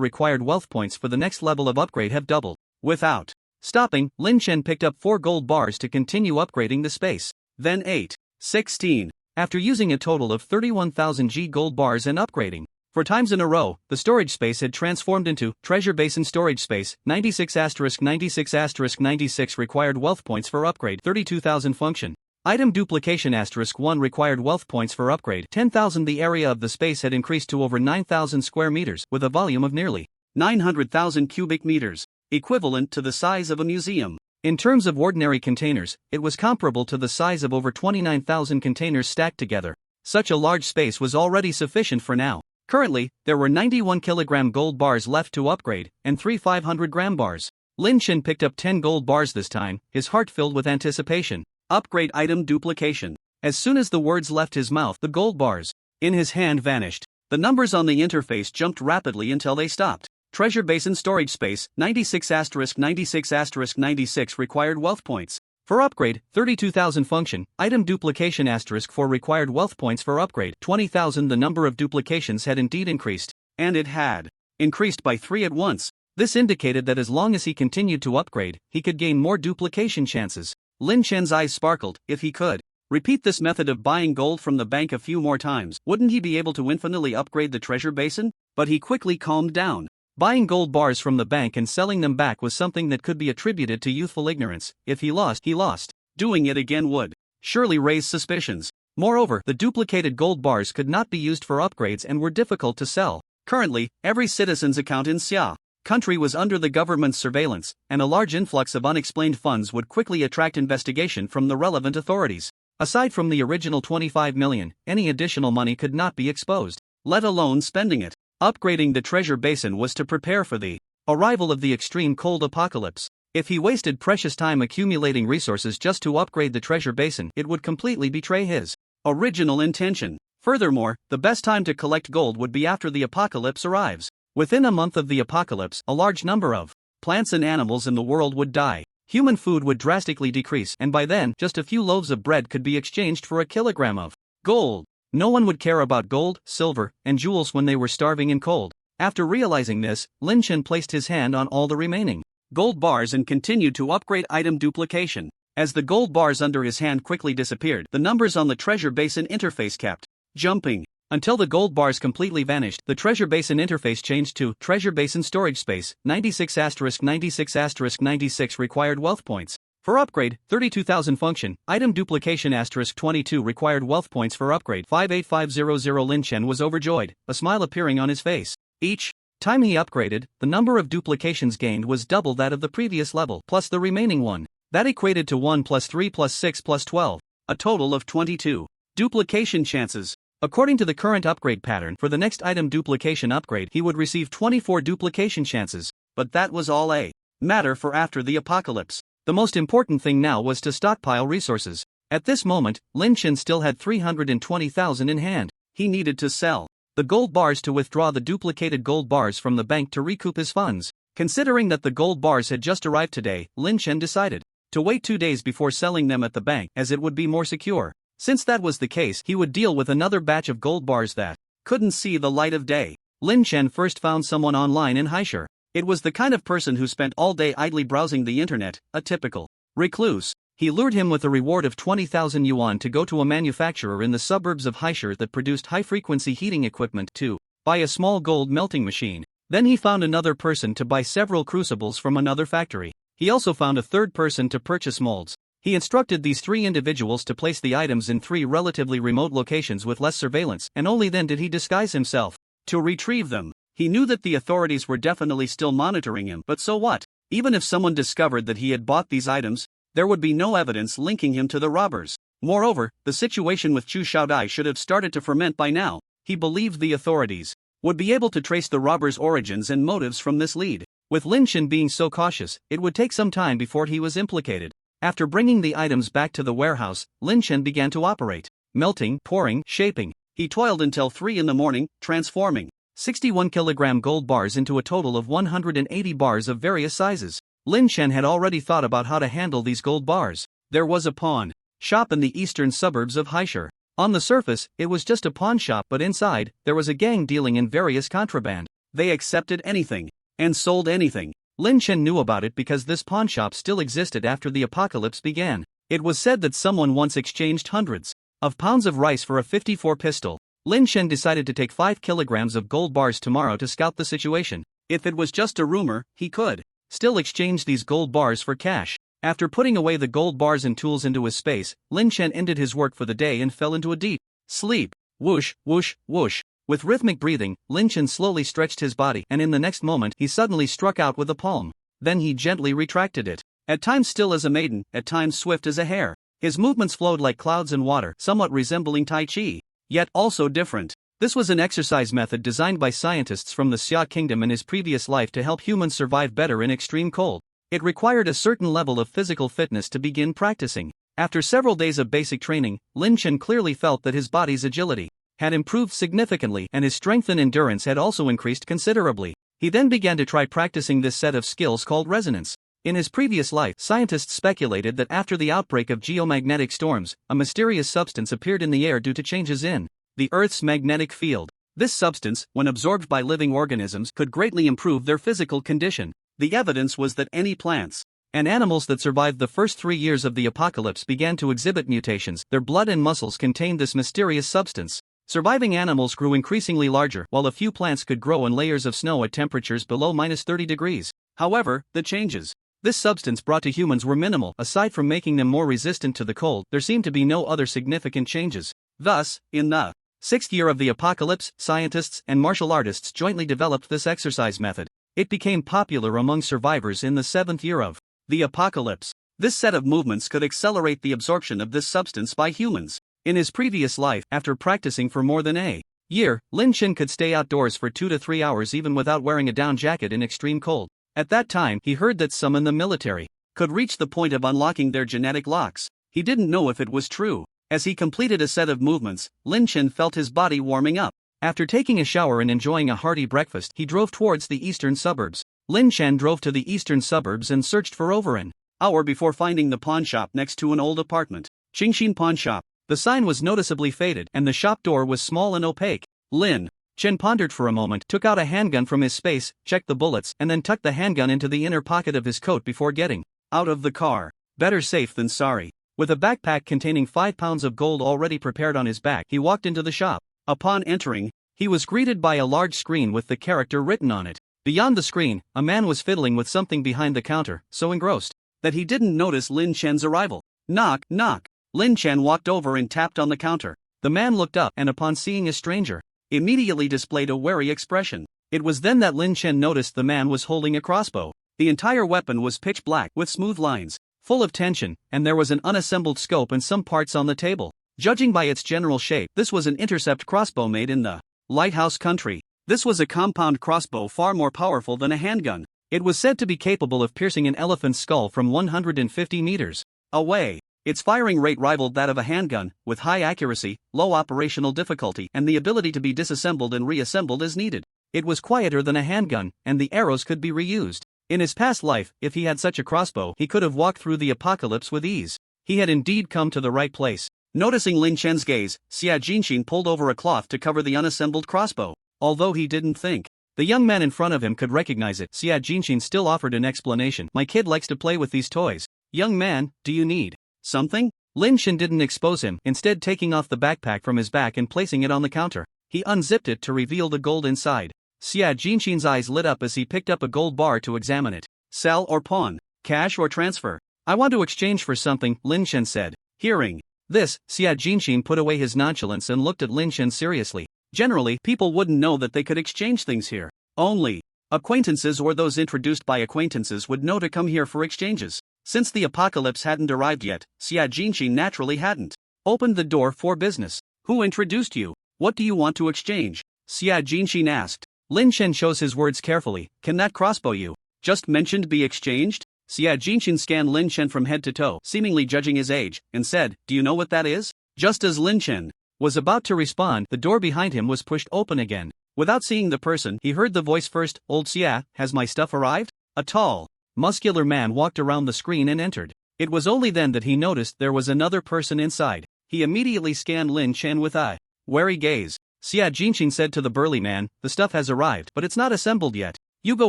required wealth points for the next level of upgrade have doubled. Without stopping, Lin Chen picked up 4 gold bars to continue upgrading the space. Then 8, 16. After using a total of 31,000 G gold bars and upgrading 4 times in a row, the storage space had transformed into treasure basin storage space 96*96*96 required wealth points for upgrade 32,000 function. Item duplication *1 required wealth points for upgrade 10,000. The area of the space had increased to over 9,000 square meters with a volume of nearly 900,000 cubic meters, equivalent to the size of a museum. In terms of ordinary containers, it was comparable to the size of over 29,000 containers stacked together. Such a large space was already sufficient for now. Currently, there were 91 kilogram gold bars left to upgrade, and 3 500-gram bars. Lin Chen picked up 10 gold bars this time, his heart filled with anticipation. Upgrade item duplication. As soon as the words left his mouth, the gold bars in his hand vanished. The numbers on the interface jumped rapidly until they stopped. Treasure basin storage space 96*96*96 required wealth points for upgrade 32,000 function. Item duplication *4 required wealth points for upgrade 20,000. The number of duplications had indeed increased, and it had increased by 3 at once. This indicated that as long as he continued to upgrade, he could gain more duplication chances. Lin Chen's eyes sparkled. If he could Repeat this method of buying gold from the bank a few more times. Wouldn't he be able to infinitely upgrade the treasure basin? But he quickly calmed down. Buying gold bars from the bank and selling them back was something that could be attributed to youthful ignorance. If he lost, he lost. Doing it again would surely raise suspicions. Moreover, the duplicated gold bars could not be used for upgrades and were difficult to sell. Currently, every citizen's account in Xia country was under the government's surveillance, and a large influx of unexplained funds would quickly attract investigation from the relevant authorities. Aside from the original 25 million, any additional money could not be exposed, let alone spending it. Upgrading the treasure basin was to prepare for the arrival of the extreme cold apocalypse. If he wasted precious time accumulating resources just to upgrade the treasure basin, it would completely betray his original intention. Furthermore, the best time to collect gold would be after the apocalypse arrives. Within a month of the apocalypse, a large number of plants and animals in the world would die. Human food would drastically decrease, and by then, just a few loaves of bread could be exchanged for a kilogram of gold. No one would care about gold, silver, and jewels when they were starving and cold. After realizing this, Lin Chen placed his hand on all the remaining gold bars and continued to upgrade item duplication. As the gold bars under his hand quickly disappeared, the numbers on the treasure basin interface kept jumping. Until the gold bars completely vanished, the treasure basin interface changed to treasure basin storage space, 96*96*96 required wealth points. For upgrade, 32,000 function, item duplication *22 required wealth points for upgrade. 58500 Lin Chen was overjoyed, a smile appearing on his face. Each time he upgraded, the number of duplications gained was double that of the previous level, plus the remaining one. That equated to 1 plus 3 plus 6 plus 12, a total of 22 duplication chances. According to the current upgrade pattern, for the next item duplication upgrade, he would receive 24 duplication chances, but that was all a matter for after the apocalypse. The most important thing now was to stockpile resources. At this moment, Lin Chen still had 320,000 in hand. He needed to sell the gold bars to withdraw the duplicated gold bars from the bank to recoup his funds. Considering that the gold bars had just arrived today, Lin Chen decided to wait 2 days before selling them at the bank, as it would be more secure. Since that was the case, he would deal with another batch of gold bars that couldn't see the light of day. Lin Chen first found someone online in Haishur. It was the kind of person who spent all day idly browsing the internet, a typical recluse. He lured him with a reward of 20,000 yuan to go to a manufacturer in the suburbs of Haishur that produced high-frequency heating equipment to buy a small gold melting machine. Then he found another person to buy several crucibles from another factory. He also found a third person to purchase molds. He instructed these 3 individuals to place the items in 3 relatively remote locations with less surveillance, and only then did he disguise himself to retrieve them. He knew that the authorities were definitely still monitoring him, but so what? Even if someone discovered that he had bought these items, there would be no evidence linking him to the robbers. Moreover, the situation with Chu Xiaodai should have started to ferment by now. He believed the authorities would be able to trace the robbers' origins and motives from this lead. With Lin Chen being so cautious, it would take some time before he was implicated. After bringing the items back to the warehouse, Lin Chen began to operate. Melting, pouring, shaping. He toiled until 3 in the morning, transforming 61 kilogram gold bars into a total of 180 bars of various sizes. Lin Chen had already thought about how to handle these gold bars. There was a pawn shop in the eastern suburbs of Haishur. On the surface, it was just a pawn shop, but inside, there was a gang dealing in various contraband. They accepted anything and sold anything. Lin Chen knew about it because this pawn shop still existed after the apocalypse began. It was said that someone once exchanged hundreds of pounds of rice for a 54 pistol. Lin Chen decided to take 5 kilograms of gold bars tomorrow to scout the situation. If it was just a rumor, he could still exchange these gold bars for cash. After putting away the gold bars and tools into his space, Lin Chen ended his work for the day and fell into a deep sleep. Whoosh, whoosh, whoosh. With rhythmic breathing, Lin Chen slowly stretched his body, and in the next moment he suddenly struck out with a palm. Then he gently retracted it. At times still as a maiden, at times swift as a hare. His movements flowed like clouds in water, somewhat resembling Tai Chi, yet also different. This was an exercise method designed by scientists from the Xia Kingdom in his previous life to help humans survive better in extreme cold. It required a certain level of physical fitness to begin practicing. After several days of basic training, Lin Chen clearly felt that his body's agility had improved significantly, and his strength and endurance had also increased considerably. He then began to try practicing this set of skills called resonance. In his previous life, scientists speculated that after the outbreak of geomagnetic storms, a mysterious substance appeared in the air due to changes in the Earth's magnetic field. This substance, when absorbed by living organisms, could greatly improve their physical condition. The evidence was that any plants and animals that survived the first 3 years of the apocalypse began to exhibit mutations. Their blood and muscles contained this mysterious substance. Surviving animals grew increasingly larger, while a few plants could grow in layers of snow at temperatures below -30 degrees. However, the changes this substance brought to humans were minimal. Aside from making them more resistant to the cold, there seemed to be no other significant changes. Thus, in the 6th year of the apocalypse, scientists and martial artists jointly developed this exercise method. It became popular among survivors in the 7th year of the apocalypse. This set of movements could accelerate the absorption of this substance by humans. In his previous life, after practicing for more than a year, Lin Chen could stay outdoors for 2 to 3 hours even without wearing a down jacket in extreme cold. At that time, he heard that some in the military could reach the point of unlocking their genetic locks. He didn't know if it was true. As he completed a set of movements, Lin Chen felt his body warming up. After taking a shower and enjoying a hearty breakfast, he drove towards the eastern suburbs. Lin Chen drove to the eastern suburbs and searched for over an hour before finding the pawn shop next to an old apartment. Qingxin Pawn Shop. The sign was noticeably faded, and the shop door was small and opaque. Lin Chen pondered for a moment, took out a handgun from his space, checked the bullets, and then tucked the handgun into the inner pocket of his coat before getting out of the car. Better safe than sorry. With a backpack containing 5 pounds of gold already prepared on his back, he walked into the shop. Upon entering, he was greeted by a large screen with the character written on it. Beyond the screen, a man was fiddling with something behind the counter, so engrossed that he didn't notice Lin Chen's arrival. Knock, knock. Lin Chen walked over and tapped on the counter. The man looked up and, upon seeing a stranger, immediately displayed a wary expression. It was then that Lin Chen noticed the man was holding a crossbow. The entire weapon was pitch black with smooth lines, full of tension, and there was an unassembled scope and some parts on the table. Judging by its general shape, this was an intercept crossbow made in the Lighthouse country. This was a compound crossbow far more powerful than a handgun. It was said to be capable of piercing an elephant's skull from 150 meters away. Its firing rate rivaled that of a handgun, with high accuracy, low operational difficulty, and the ability to be disassembled and reassembled as needed. It was quieter than a handgun, and the arrows could be reused. In his past life, if he had such a crossbow, he could have walked through the apocalypse with ease. He had indeed come to the right place. Noticing Lin Chen's gaze, Xia Jinxin pulled over a cloth to cover the unassembled crossbow. Although he didn't think the young man in front of him could recognize it, Xia Jinxin still offered an explanation. My kid likes to play with these toys. Young man, do you need something? Lin Chen didn't expose him, instead taking off the backpack from his back and placing it on the counter. He unzipped it to reveal the gold inside. Xia Jinxin's eyes lit up as he picked up a gold bar to examine it. Sell or pawn? Cash or transfer? I want to exchange for something, Lin Chen said. Hearing this, Xia Jinxin put away his nonchalance and looked at Lin Chen seriously. Generally, people wouldn't know that they could exchange things here. Only acquaintances or those introduced by acquaintances would know to come here for exchanges. Since the apocalypse hadn't arrived yet, Xia Jinxin naturally hadn't opened the door for business. Who introduced you? What do you want to exchange? Xia Jinxin asked. Lin Chen chose his words carefully. Can that crossbow you just mentioned be exchanged? Xia Jinxin scanned Lin Chen from head to toe, seemingly judging his age, and said, do you know what that is? Just as Lin Chen was about to respond, the door behind him was pushed open again. Without seeing the person, he heard the voice first. Old Xia, has my stuff arrived? A tall, muscular man walked around the screen and entered. It was only then that he noticed there was another person inside. He immediately scanned Lin Chen with a wary gaze. Xia Jinxin said to the burly man, the stuff has arrived, but it's not assembled yet. You go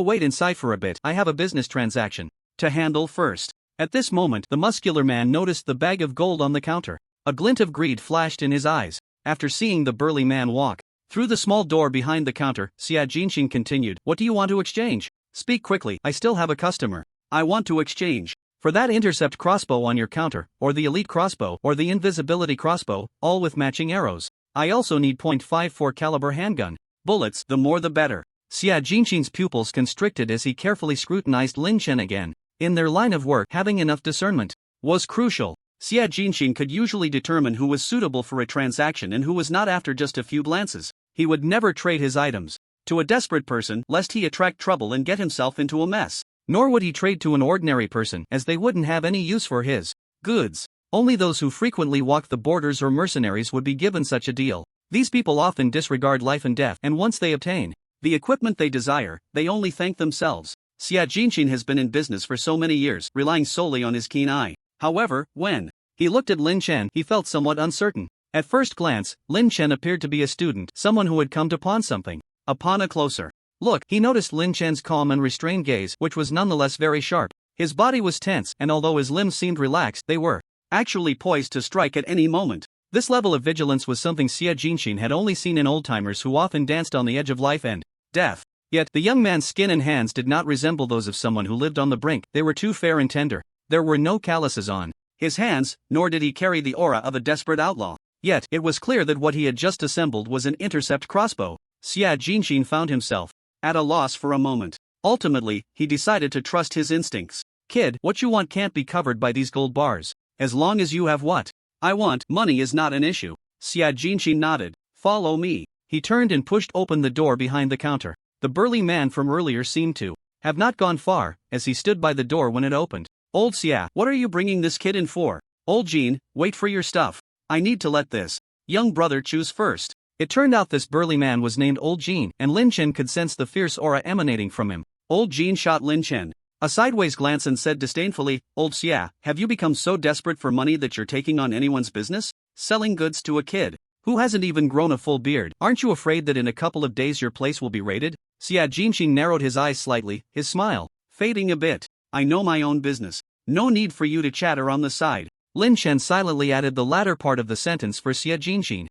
wait inside for a bit, I have a business transaction to handle first. At this moment, the muscular man noticed the bag of gold on the counter. A glint of greed flashed in his eyes. After seeing the burly man walk through the small door behind the counter, Xia Jinxin continued, what do you want to exchange? Speak quickly, I still have a customer. I want to exchange for that intercept crossbow on your counter, or the elite crossbow, or the invisibility crossbow, all with matching arrows. I also need .54 caliber handgun. Bullets, the more the better. Xia Jinxin's pupils constricted as he carefully scrutinized Lin Chen again. In their line of work, having enough discernment was crucial. Xia Jinxin could usually determine who was suitable for a transaction and who was not after just a few glances. He would never trade his items to a desperate person lest he attract trouble and get himself into a mess. Nor would he trade to an ordinary person, as they wouldn't have any use for his goods. Only those who frequently walk the borders or mercenaries would be given such a deal. These people often disregard life and death, and once they obtain the equipment they desire, they only thank themselves. Xia Jinxin has been in business for so many years, relying solely on his keen eye. However, when he looked at Lin Chen, he felt somewhat uncertain. At first glance, Lin Chen appeared to be a student, someone who had come to pawn something. Upon a closer look, he noticed Lin Chen's calm and restrained gaze, which was nonetheless very sharp. His body was tense, and although his limbs seemed relaxed, they were actually poised to strike at any moment. This level of vigilance was something Xia Jinxin had only seen in old-timers who often danced on the edge of life and death. Yet, the young man's skin and hands did not resemble those of someone who lived on the brink. They were too fair and tender. There were no calluses on his hands, nor did he carry the aura of a desperate outlaw. Yet, it was clear that what he had just assembled was an intercept crossbow. Xia Jinxin found himself at a loss for a moment. Ultimately, he decided to trust his instincts. Kid, what you want can't be covered by these gold bars. As long as you have what I want, money is not an issue. Xia Jinxin nodded. Follow me. He turned and pushed open the door behind the counter. The burly man from earlier seemed to have not gone far, as he stood by the door when it opened. Old Xia, what are you bringing this kid in for? Old Jean, wait for your stuff. I need to let this young brother choose first. It turned out this burly man was named Old Jean, and Lin Chen could sense the fierce aura emanating from him. Old Jean shot Lin Chen a sideways glance and said disdainfully, Old Xia, have you become so desperate for money that you're taking on anyone's business? Selling goods to a kid who hasn't even grown a full beard? Aren't you afraid that in a couple of days your place will be raided? Xia Jinxin narrowed his eyes slightly, his smile fading a bit. I know my own business. No need for you to chatter on the side. Lin Chen silently added the latter part of the sentence for Xia Jinxin.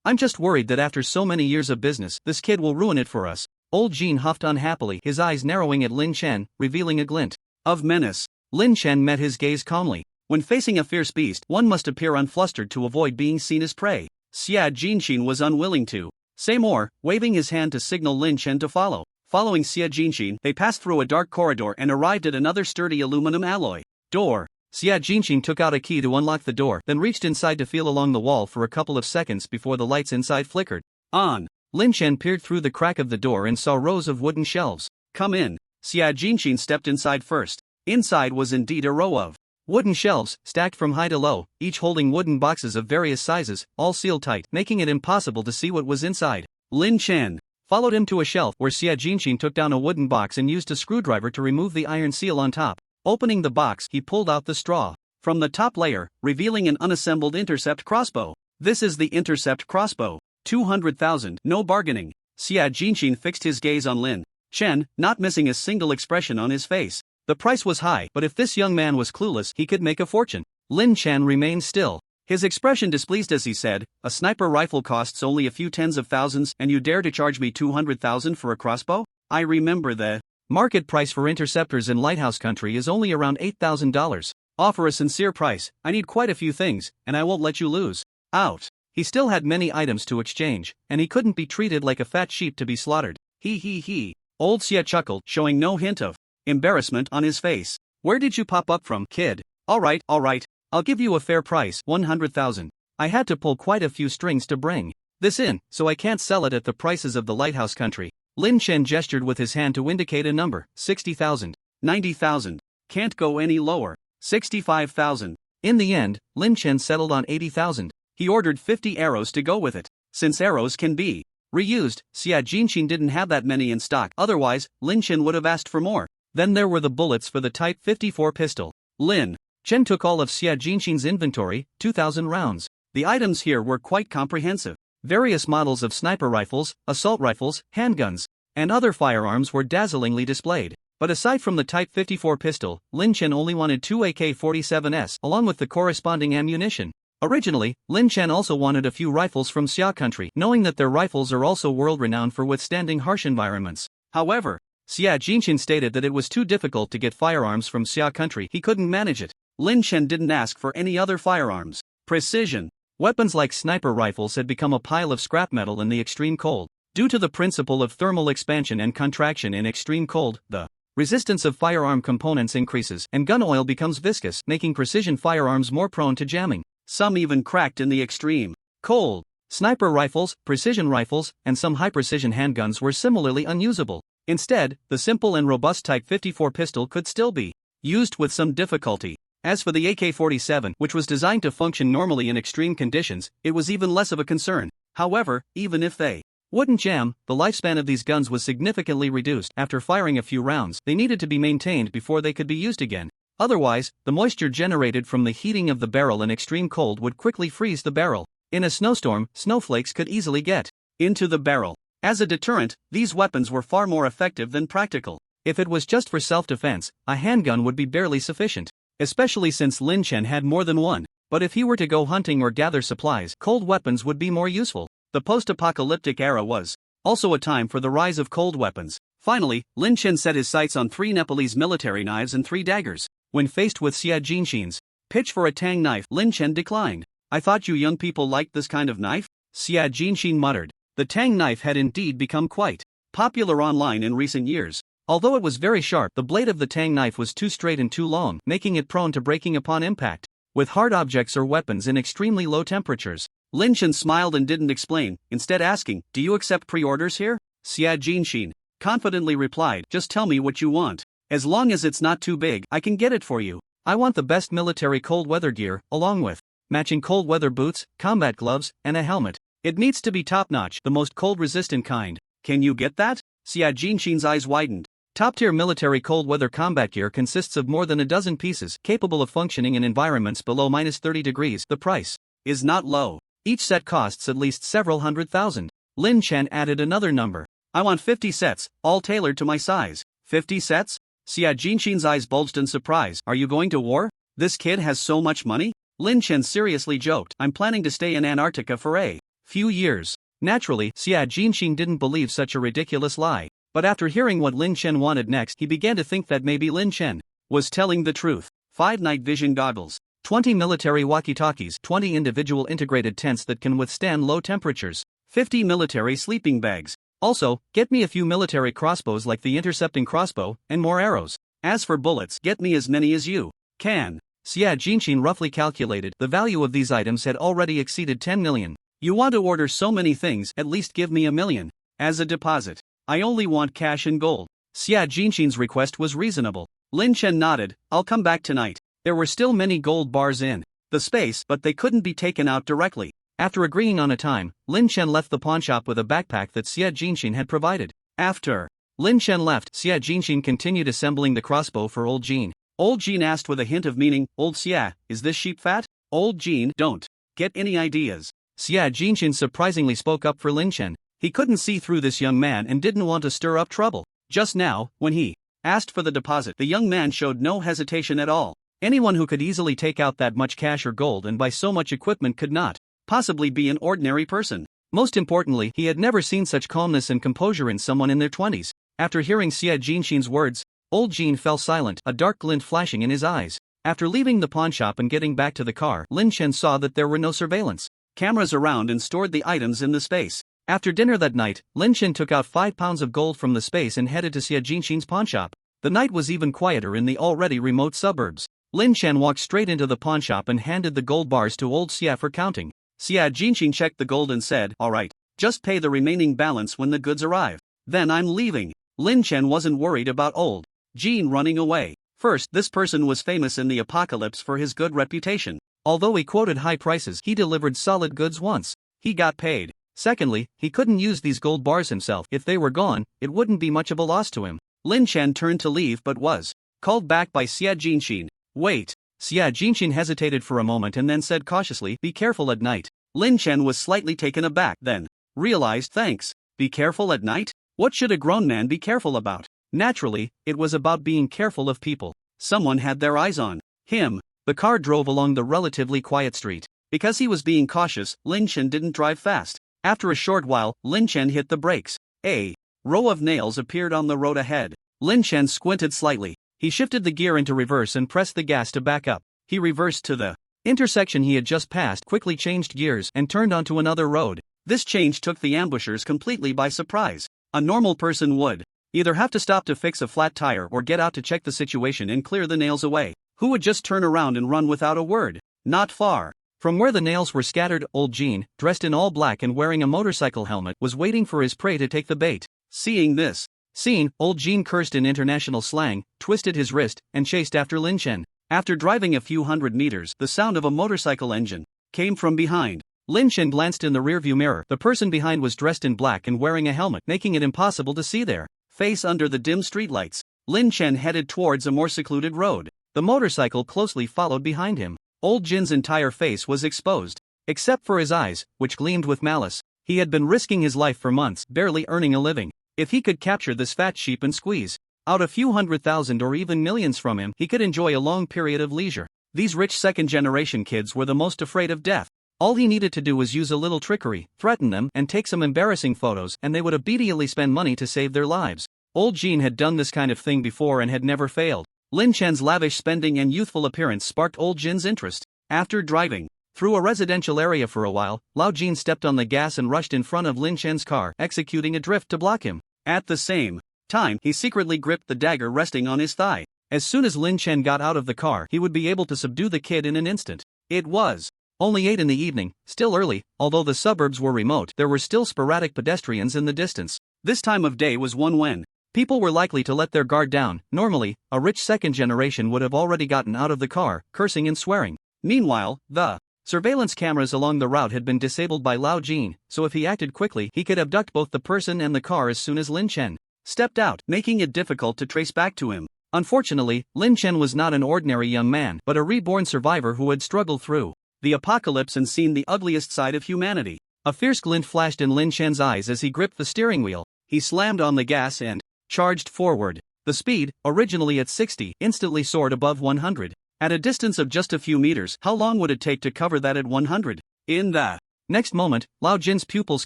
I'm just worried that after so many years of business, this kid will ruin it for us. Old Jean huffed unhappily, his eyes narrowing at Lin Chen, revealing a glint of menace. Lin Chen met his gaze calmly. When facing a fierce beast, one must appear unflustered to avoid being seen as prey. Xia Jinxin was unwilling to say more, waving his hand to signal Lin Chen to follow. Following Xia Jinxin, they passed through a dark corridor and arrived at another sturdy aluminum alloy door. Xia Jinxin took out a key to unlock the door, then reached inside to feel along the wall for a couple of seconds before the lights inside flickered on. Lin Chen peered through the crack of the door and saw rows of wooden shelves. Come in. Xia Jinxin stepped inside first. Inside was indeed a row of wooden shelves, stacked from high to low, each holding wooden boxes of various sizes, all sealed tight, making it impossible to see what was inside. Lin Chen followed him to a shelf where Xia Jinxin took down a wooden box and used a screwdriver to remove the iron seal on top. Opening the box, he pulled out the straw from the top layer, revealing an unassembled intercept crossbow. This is the intercept crossbow. 200,000, no bargaining. Xia Jinxin fixed his gaze on Lin Chen, not missing a single expression on his face. The price was high, but if this young man was clueless, he could make a fortune. Lin Chen remained still. His expression displeased as he said, a sniper rifle costs only a few tens of thousands, and you dare to charge me 200,000 for a crossbow? I remember the market price for interceptors in Lighthouse Country is only around $8,000. Offer a sincere price, I need quite a few things, and I won't let you lose out. He still had many items to exchange, and he couldn't be treated like a fat sheep to be slaughtered. He. Old Xia chuckled, showing no hint of embarrassment on his face. Where did you pop up from, kid? Alright, I'll give you a fair price, 100,000. I had to pull quite a few strings to bring this in, so I can't sell it at the prices of the Lighthouse Country. Lin Chen gestured with his hand to indicate a number, 60,000. 90,000. Can't go any lower. 65,000. In the end, Lin Chen settled on 80,000. He ordered 50 arrows to go with it. Since arrows can be reused, Xia Jinxin didn't have that many in stock, otherwise, Lin Chen would have asked for more. Then there were the bullets for the Type 54 pistol. Lin Chen took all of Xia Jinxin's inventory, 2,000 rounds. The items here were quite comprehensive. Various models of sniper rifles, assault rifles, handguns, and other firearms were dazzlingly displayed. But aside from the Type 54 pistol, Lin Chen only wanted 2 AK-47s along with the corresponding ammunition. Originally, Lin Chen also wanted a few rifles from Xia Country, knowing that their rifles are also world-renowned for withstanding harsh environments. However, Xia Jinxin stated that it was too difficult to get firearms from Xia Country, he couldn't manage it. Lin Chen didn't ask for any other firearms. Precision weapons like sniper rifles had become a pile of scrap metal in the extreme cold. Due to the principle of thermal expansion and contraction in extreme cold, the resistance of firearm components increases, and gun oil becomes viscous, making precision firearms more prone to jamming. Some even cracked in the extreme cold. Sniper rifles, precision rifles, and some high-precision handguns were similarly unusable. Instead, the simple and robust Type 54 pistol could still be used with some difficulty. As for the AK-47, which was designed to function normally in extreme conditions, it was even less of a concern. However, even if they wouldn't jam, the lifespan of these guns was significantly reduced. After firing a few rounds, they needed to be maintained before they could be used again. Otherwise, the moisture generated from the heating of the barrel in extreme cold would quickly freeze the barrel. In a snowstorm, snowflakes could easily get into the barrel. As a deterrent, these weapons were far more effective than practical. If it was just for self-defense, a handgun would be barely sufficient. Especially since Lin Chen had more than one. But if he were to go hunting or gather supplies, cold weapons would be more useful. The post-apocalyptic era was also a time for the rise of cold weapons. Finally, Lin Chen set his sights on 3 Nepalese military knives and 3 daggers. When faced with Xia Jinxin's pitch for a tang knife, Lin Chen declined. "I thought you young people liked this kind of knife?" Xia Jinxin muttered. The tang knife had indeed become quite popular online in recent years. Although it was very sharp, the blade of the tang knife was too straight and too long, making it prone to breaking upon impact with hard objects or weapons in extremely low temperatures. Lin Chen smiled and didn't explain, instead asking, "Do you accept pre-orders here?" Xia Jinxin confidently replied, "Just tell me what you want. As long as it's not too big, I can get it for you. I want the best military cold weather gear, along with matching cold weather boots, combat gloves, and a helmet. It needs to be top-notch, the most cold-resistant kind. Can you get that?" Xia Jinxin's eyes widened. Top-tier military cold weather combat gear consists of more than a dozen pieces capable of functioning in environments below -30 degrees. The price is not low. Each set costs at least several $100,000. Lin Chen added another number. "I want 50 sets, all tailored to my size." 50 sets? Xia Jinxin's eyes bulged in surprise. "Are you going to war? This kid has so much money?" Lin Chen seriously joked, "I'm planning to stay in Antarctica for a few years." Naturally, Xia Jinxin didn't believe such a ridiculous lie. But after hearing what Lin Chen wanted next, he began to think that maybe Lin Chen was telling the truth. 5 night vision goggles, 20 military walkie-talkies, 20 individual integrated tents that can withstand low temperatures, 50 military sleeping bags. Also, get me a few military crossbows like the intercepting crossbow, and more arrows. As for bullets, get me as many as you can. Xia Jinxin roughly calculated the value of these items had already exceeded 10 million. "You want to order so many things, at least give me $1 million. As a deposit. I only want cash and gold." Xia Jinxin's request was reasonable. Lin Chen nodded, "I'll come back tonight." There were still many gold bars in the space, but they couldn't be taken out directly. After agreeing on a time, Lin Chen left the pawnshop with a backpack that Xia Jinxin had provided. After Lin Chen left, Xia Jinxin continued assembling the crossbow for Old Jean. Old Jean asked with a hint of meaning, "Old Xia, is this sheep fat?" Old Jean, "Don't get any ideas." Xia Jinxin surprisingly spoke up for Lin Chen. He couldn't see through this young man and didn't want to stir up trouble. Just now, when he asked for the deposit, the young man showed no hesitation at all. Anyone who could easily take out that much cash or gold and buy so much equipment could not possibly be an ordinary person. Most importantly, he had never seen such calmness and composure in someone in their 20s. After hearing Xia Jinxin's words, Old Jean fell silent, a dark glint flashing in his eyes. After leaving the pawnshop and getting back to the car, Lin Chen saw that there were no surveillance cameras around and stored the items in the space. After dinner that night, Lin Chen took out 5 pounds of gold from the space and headed to Xia Jinxin's pawnshop. The night was even quieter in the already remote suburbs. Lin Chen walked straight into the pawnshop and handed the gold bars to Old Xia for counting. Xia Jinxin checked the gold and said, "All right, just pay the remaining balance when the goods arrive. Then I'm leaving." Lin Chen wasn't worried about Old Jean running away. First, this person was famous in the apocalypse for his good reputation. Although he quoted high prices, he delivered solid goods once. He got paid. Secondly, he couldn't use these gold bars himself. If they were gone, it wouldn't be much of a loss to him. Lin Chen turned to leave but was called back by Xia Jinxin. "Wait." Xia Jinxin hesitated for a moment and then said cautiously, "Be careful at night." Lin Chen was slightly taken aback, then realized, "Thanks. Be careful at night? What should a grown man be careful about?" Naturally, it was about being careful of people someone had their eyes on him. The car drove along the relatively quiet street. Because he was being cautious, Lin Chen didn't drive fast. After a short while, Lin Chen hit the brakes. A row of nails appeared on the road ahead. Lin Chen squinted slightly. He shifted the gear into reverse and pressed the gas to back up. He reversed to the intersection he had just passed, quickly changed gears, and turned onto another road. This change took the ambushers completely by surprise. A normal person would either have to stop to fix a flat tire or get out to check the situation and clear the nails away. Who would just turn around and run without a word? Not far from where the nails were scattered, Old Jean, dressed in all black and wearing a motorcycle helmet, was waiting for his prey to take the bait. Seeing this scene, Old Jean cursed in international slang, twisted his wrist, and chased after Lin Chen. After driving a few hundred meters, the sound of a motorcycle engine came from behind. Lin Chen glanced in the rearview mirror. The person behind was dressed in black and wearing a helmet, making it impossible to see their face under the dim streetlights. Lin Chen headed towards a more secluded road. The motorcycle closely followed behind him. Old Jin's entire face was exposed, except for his eyes, which gleamed with malice. He had been risking his life for months, barely earning a living. If he could capture this fat sheep and squeeze Out a few 100,000 or even millions from him, he could enjoy a long period of leisure. These rich second-generation kids were the most afraid of death. All he needed to do was use a little trickery, threaten them, and take some embarrassing photos, and they would immediately spend money to save their lives. Old Jean had done this kind of thing before and had never failed. Lin Chen's lavish spending and youthful appearance sparked Old Jin's interest. After driving through a residential area for a while, Lao Jin stepped on the gas and rushed in front of Lin Chen's car, executing a drift to block him. At the same time, he secretly gripped the dagger resting on his thigh. As soon as Lin Chen got out of the car, he would be able to subdue the kid in an instant. It was only 8 in the evening, still early. Although the suburbs were remote, there were still sporadic pedestrians in the distance. This time of day was one when people were likely to let their guard down. Normally, a rich second generation would have already gotten out of the car, cursing and swearing. Meanwhile, the surveillance cameras along the route had been disabled by Lao Jin, so if he acted quickly, he could abduct both the person and the car as soon as Lin Chen stepped out, making it difficult to trace back to him. Unfortunately, Lin Chen was not an ordinary young man, but a reborn survivor who had struggled through the apocalypse and seen the ugliest side of humanity. A fierce glint flashed in Lin Chen's eyes as he gripped the steering wheel. He slammed on the gas and charged forward. The speed, originally at 60, instantly soared above 100. At a distance of just a few meters, how long would it take to cover that at 100? In the next moment, Lao Jin's pupils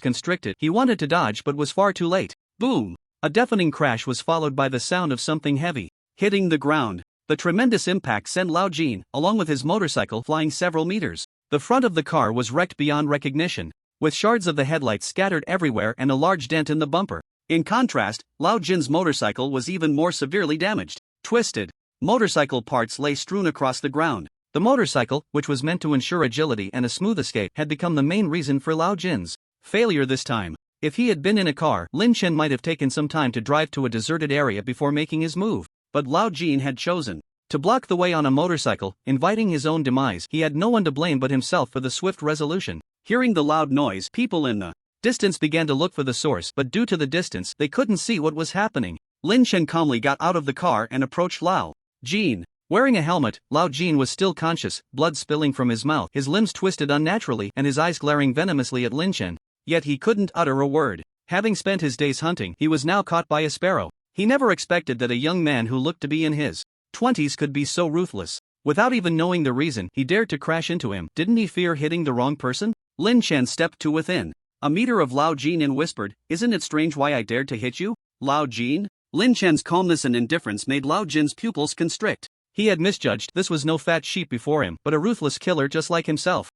constricted. He wanted to dodge but was far too late. Boom! A deafening crash was followed by the sound of something heavy hitting the ground. The tremendous impact sent Lao Jin, along with his motorcycle, flying several meters. The front of the car was wrecked beyond recognition, with shards of the headlights scattered everywhere and a large dent in the bumper. In contrast, Lao Jin's motorcycle was even more severely damaged. Twisted motorcycle parts lay strewn across the ground. The motorcycle, which was meant to ensure agility and a smooth escape, had become the main reason for Lao Jin's failure this time. If he had been in a car, Lin Chen might have taken some time to drive to a deserted area before making his move. But Lao Jin had chosen to block the way on a motorcycle, inviting his own demise. He had no one to blame but himself for the swift resolution. Hearing the loud noise, people in the distance began to look for the source, but due to the distance, they couldn't see what was happening. Lin Chen calmly got out of the car and approached Lao Jin. Wearing a helmet, Lao Jin was still conscious, blood spilling from his mouth, his limbs twisted unnaturally, and his eyes glaring venomously at Lin Chen. Yet he couldn't utter a word. Having spent his days hunting, he was now caught by a sparrow. He never expected that a young man who looked to be in his 20s could be so ruthless. Without even knowing the reason, he dared to crash into him. Didn't he fear hitting the wrong person? Lin Chen stepped to within a meter of Lao Jin and whispered, "Isn't it strange why I dared to hit you, Lao Jin?" Lin Chen's calmness and indifference made Lao Jin's pupils constrict. He had misjudged. This was no fat sheep before him, but a ruthless killer just like himself.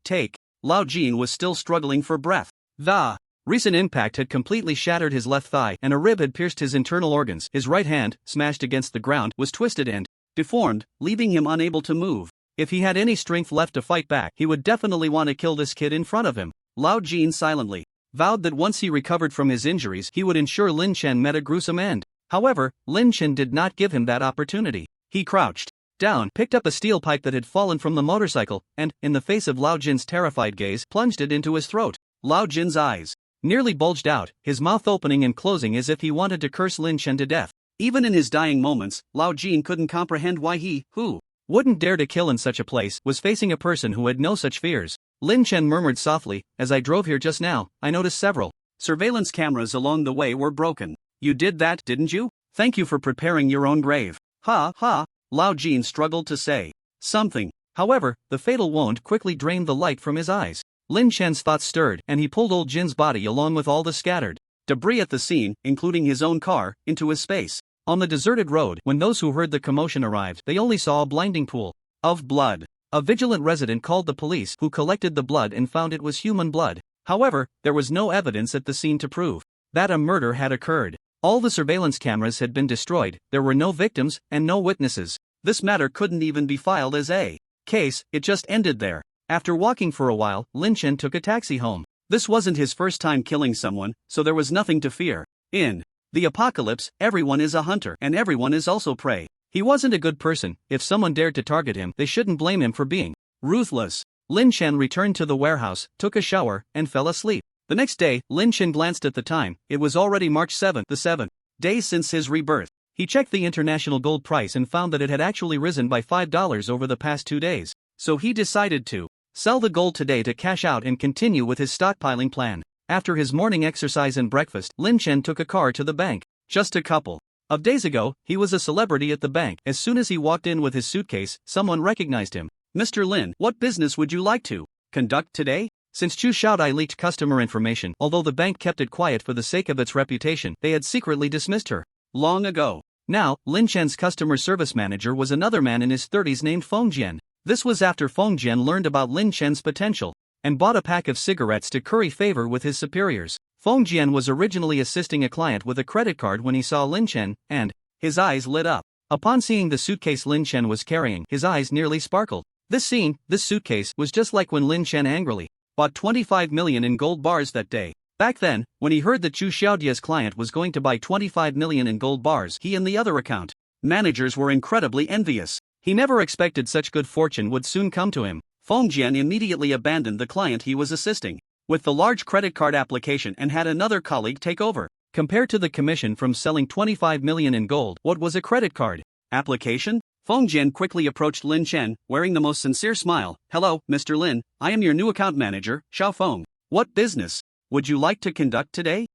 Take. Lao Jin was still struggling for breath. The recent impact had completely shattered his left thigh, and a rib had pierced his internal organs. His right hand, smashed against the ground, was twisted and deformed, leaving him unable to move. If he had any strength left to fight back, he would definitely want to kill this kid in front of him. Lao Jin silently vowed that once he recovered from his injuries, he would ensure Lin Chen met a gruesome end. However, Lin Chen did not give him that opportunity. He crouched down, picked up a steel pipe that had fallen from the motorcycle, and, in the face of Lao Jin's terrified gaze, plunged it into his throat. Lao Jin's eyes nearly bulged out, his mouth opening and closing as if he wanted to curse Lin Chen to death. Even in his dying moments, Lao Jin couldn't comprehend why he, who wouldn't dare to kill in such a place, was facing a person who had no such fears. Lin Chen murmured softly, "As I drove here just now, I noticed several surveillance cameras along the way were broken. You did that, didn't you? Thank you for preparing your own grave." Ha ha, Lao Jin struggled to say something. However, the fatal wound quickly drained the light from his eyes. Lin Chen's thoughts stirred, and he pulled Old Jin's body along with all the scattered debris at the scene, including his own car, into his space. On the deserted road, when those who heard the commotion arrived, they only saw a blinding pool of blood. A vigilant resident called the police, who collected the blood and found it was human blood. However, there was no evidence at the scene to prove that a murder had occurred. All the surveillance cameras had been destroyed, there were no victims, and no witnesses. This matter couldn't even be filed as a case, it just ended there. After walking for a while, Lin Chen took a taxi home. This wasn't his first time killing someone, so there was nothing to fear. In the apocalypse, everyone is a hunter, and everyone is also prey. He wasn't a good person. If someone dared to target him, they shouldn't blame him for being ruthless. Lin Chen returned to the warehouse, took a shower, and fell asleep. The next day, Lin Chen glanced at the time. It was already March 7th, the 7th day since his rebirth. He checked the international gold price and found that it had actually risen by $5 over the past 2 days. So he decided to sell the gold today to cash out and continue with his stockpiling plan. After his morning exercise and breakfast, Lin Chen took a car to the bank. Just a couple Of days ago, he was a celebrity at the bank. As soon as he walked in with his suitcase, someone recognized him. "Mr. Lin, what business would you like to conduct today?" Since Chu Xiaodai leaked customer information, although the bank kept it quiet for the sake of its reputation, they had secretly dismissed her long ago. Now, Lin Chen's customer service manager was another man in his 30s named Feng Jian. This was after Feng Jian learned about Lin Chen's potential and bought a pack of cigarettes to curry favor with his superiors. Feng Jian was originally assisting a client with a credit card when he saw Lin Chen, and his eyes lit up. Upon seeing the suitcase Lin Chen was carrying, his eyes nearly sparkled. This suitcase, was just like when Lin Chen angrily bought 25 million in gold bars that day. Back then, when he heard that Chu Xiaodia's client was going to buy 25 million in gold bars, he and the other account managers were incredibly envious. He never expected such good fortune would soon come to him. Feng Jian immediately abandoned the client he was assisting with the large credit card application and had another colleague take over. Compared to the commission from selling 25 million in gold, what was a credit card application? Feng Jian quickly approached Lin Chen, wearing the most sincere smile. "Hello, Mr. Lin, I am your new account manager, Xiao Feng. What business would you like to conduct today?"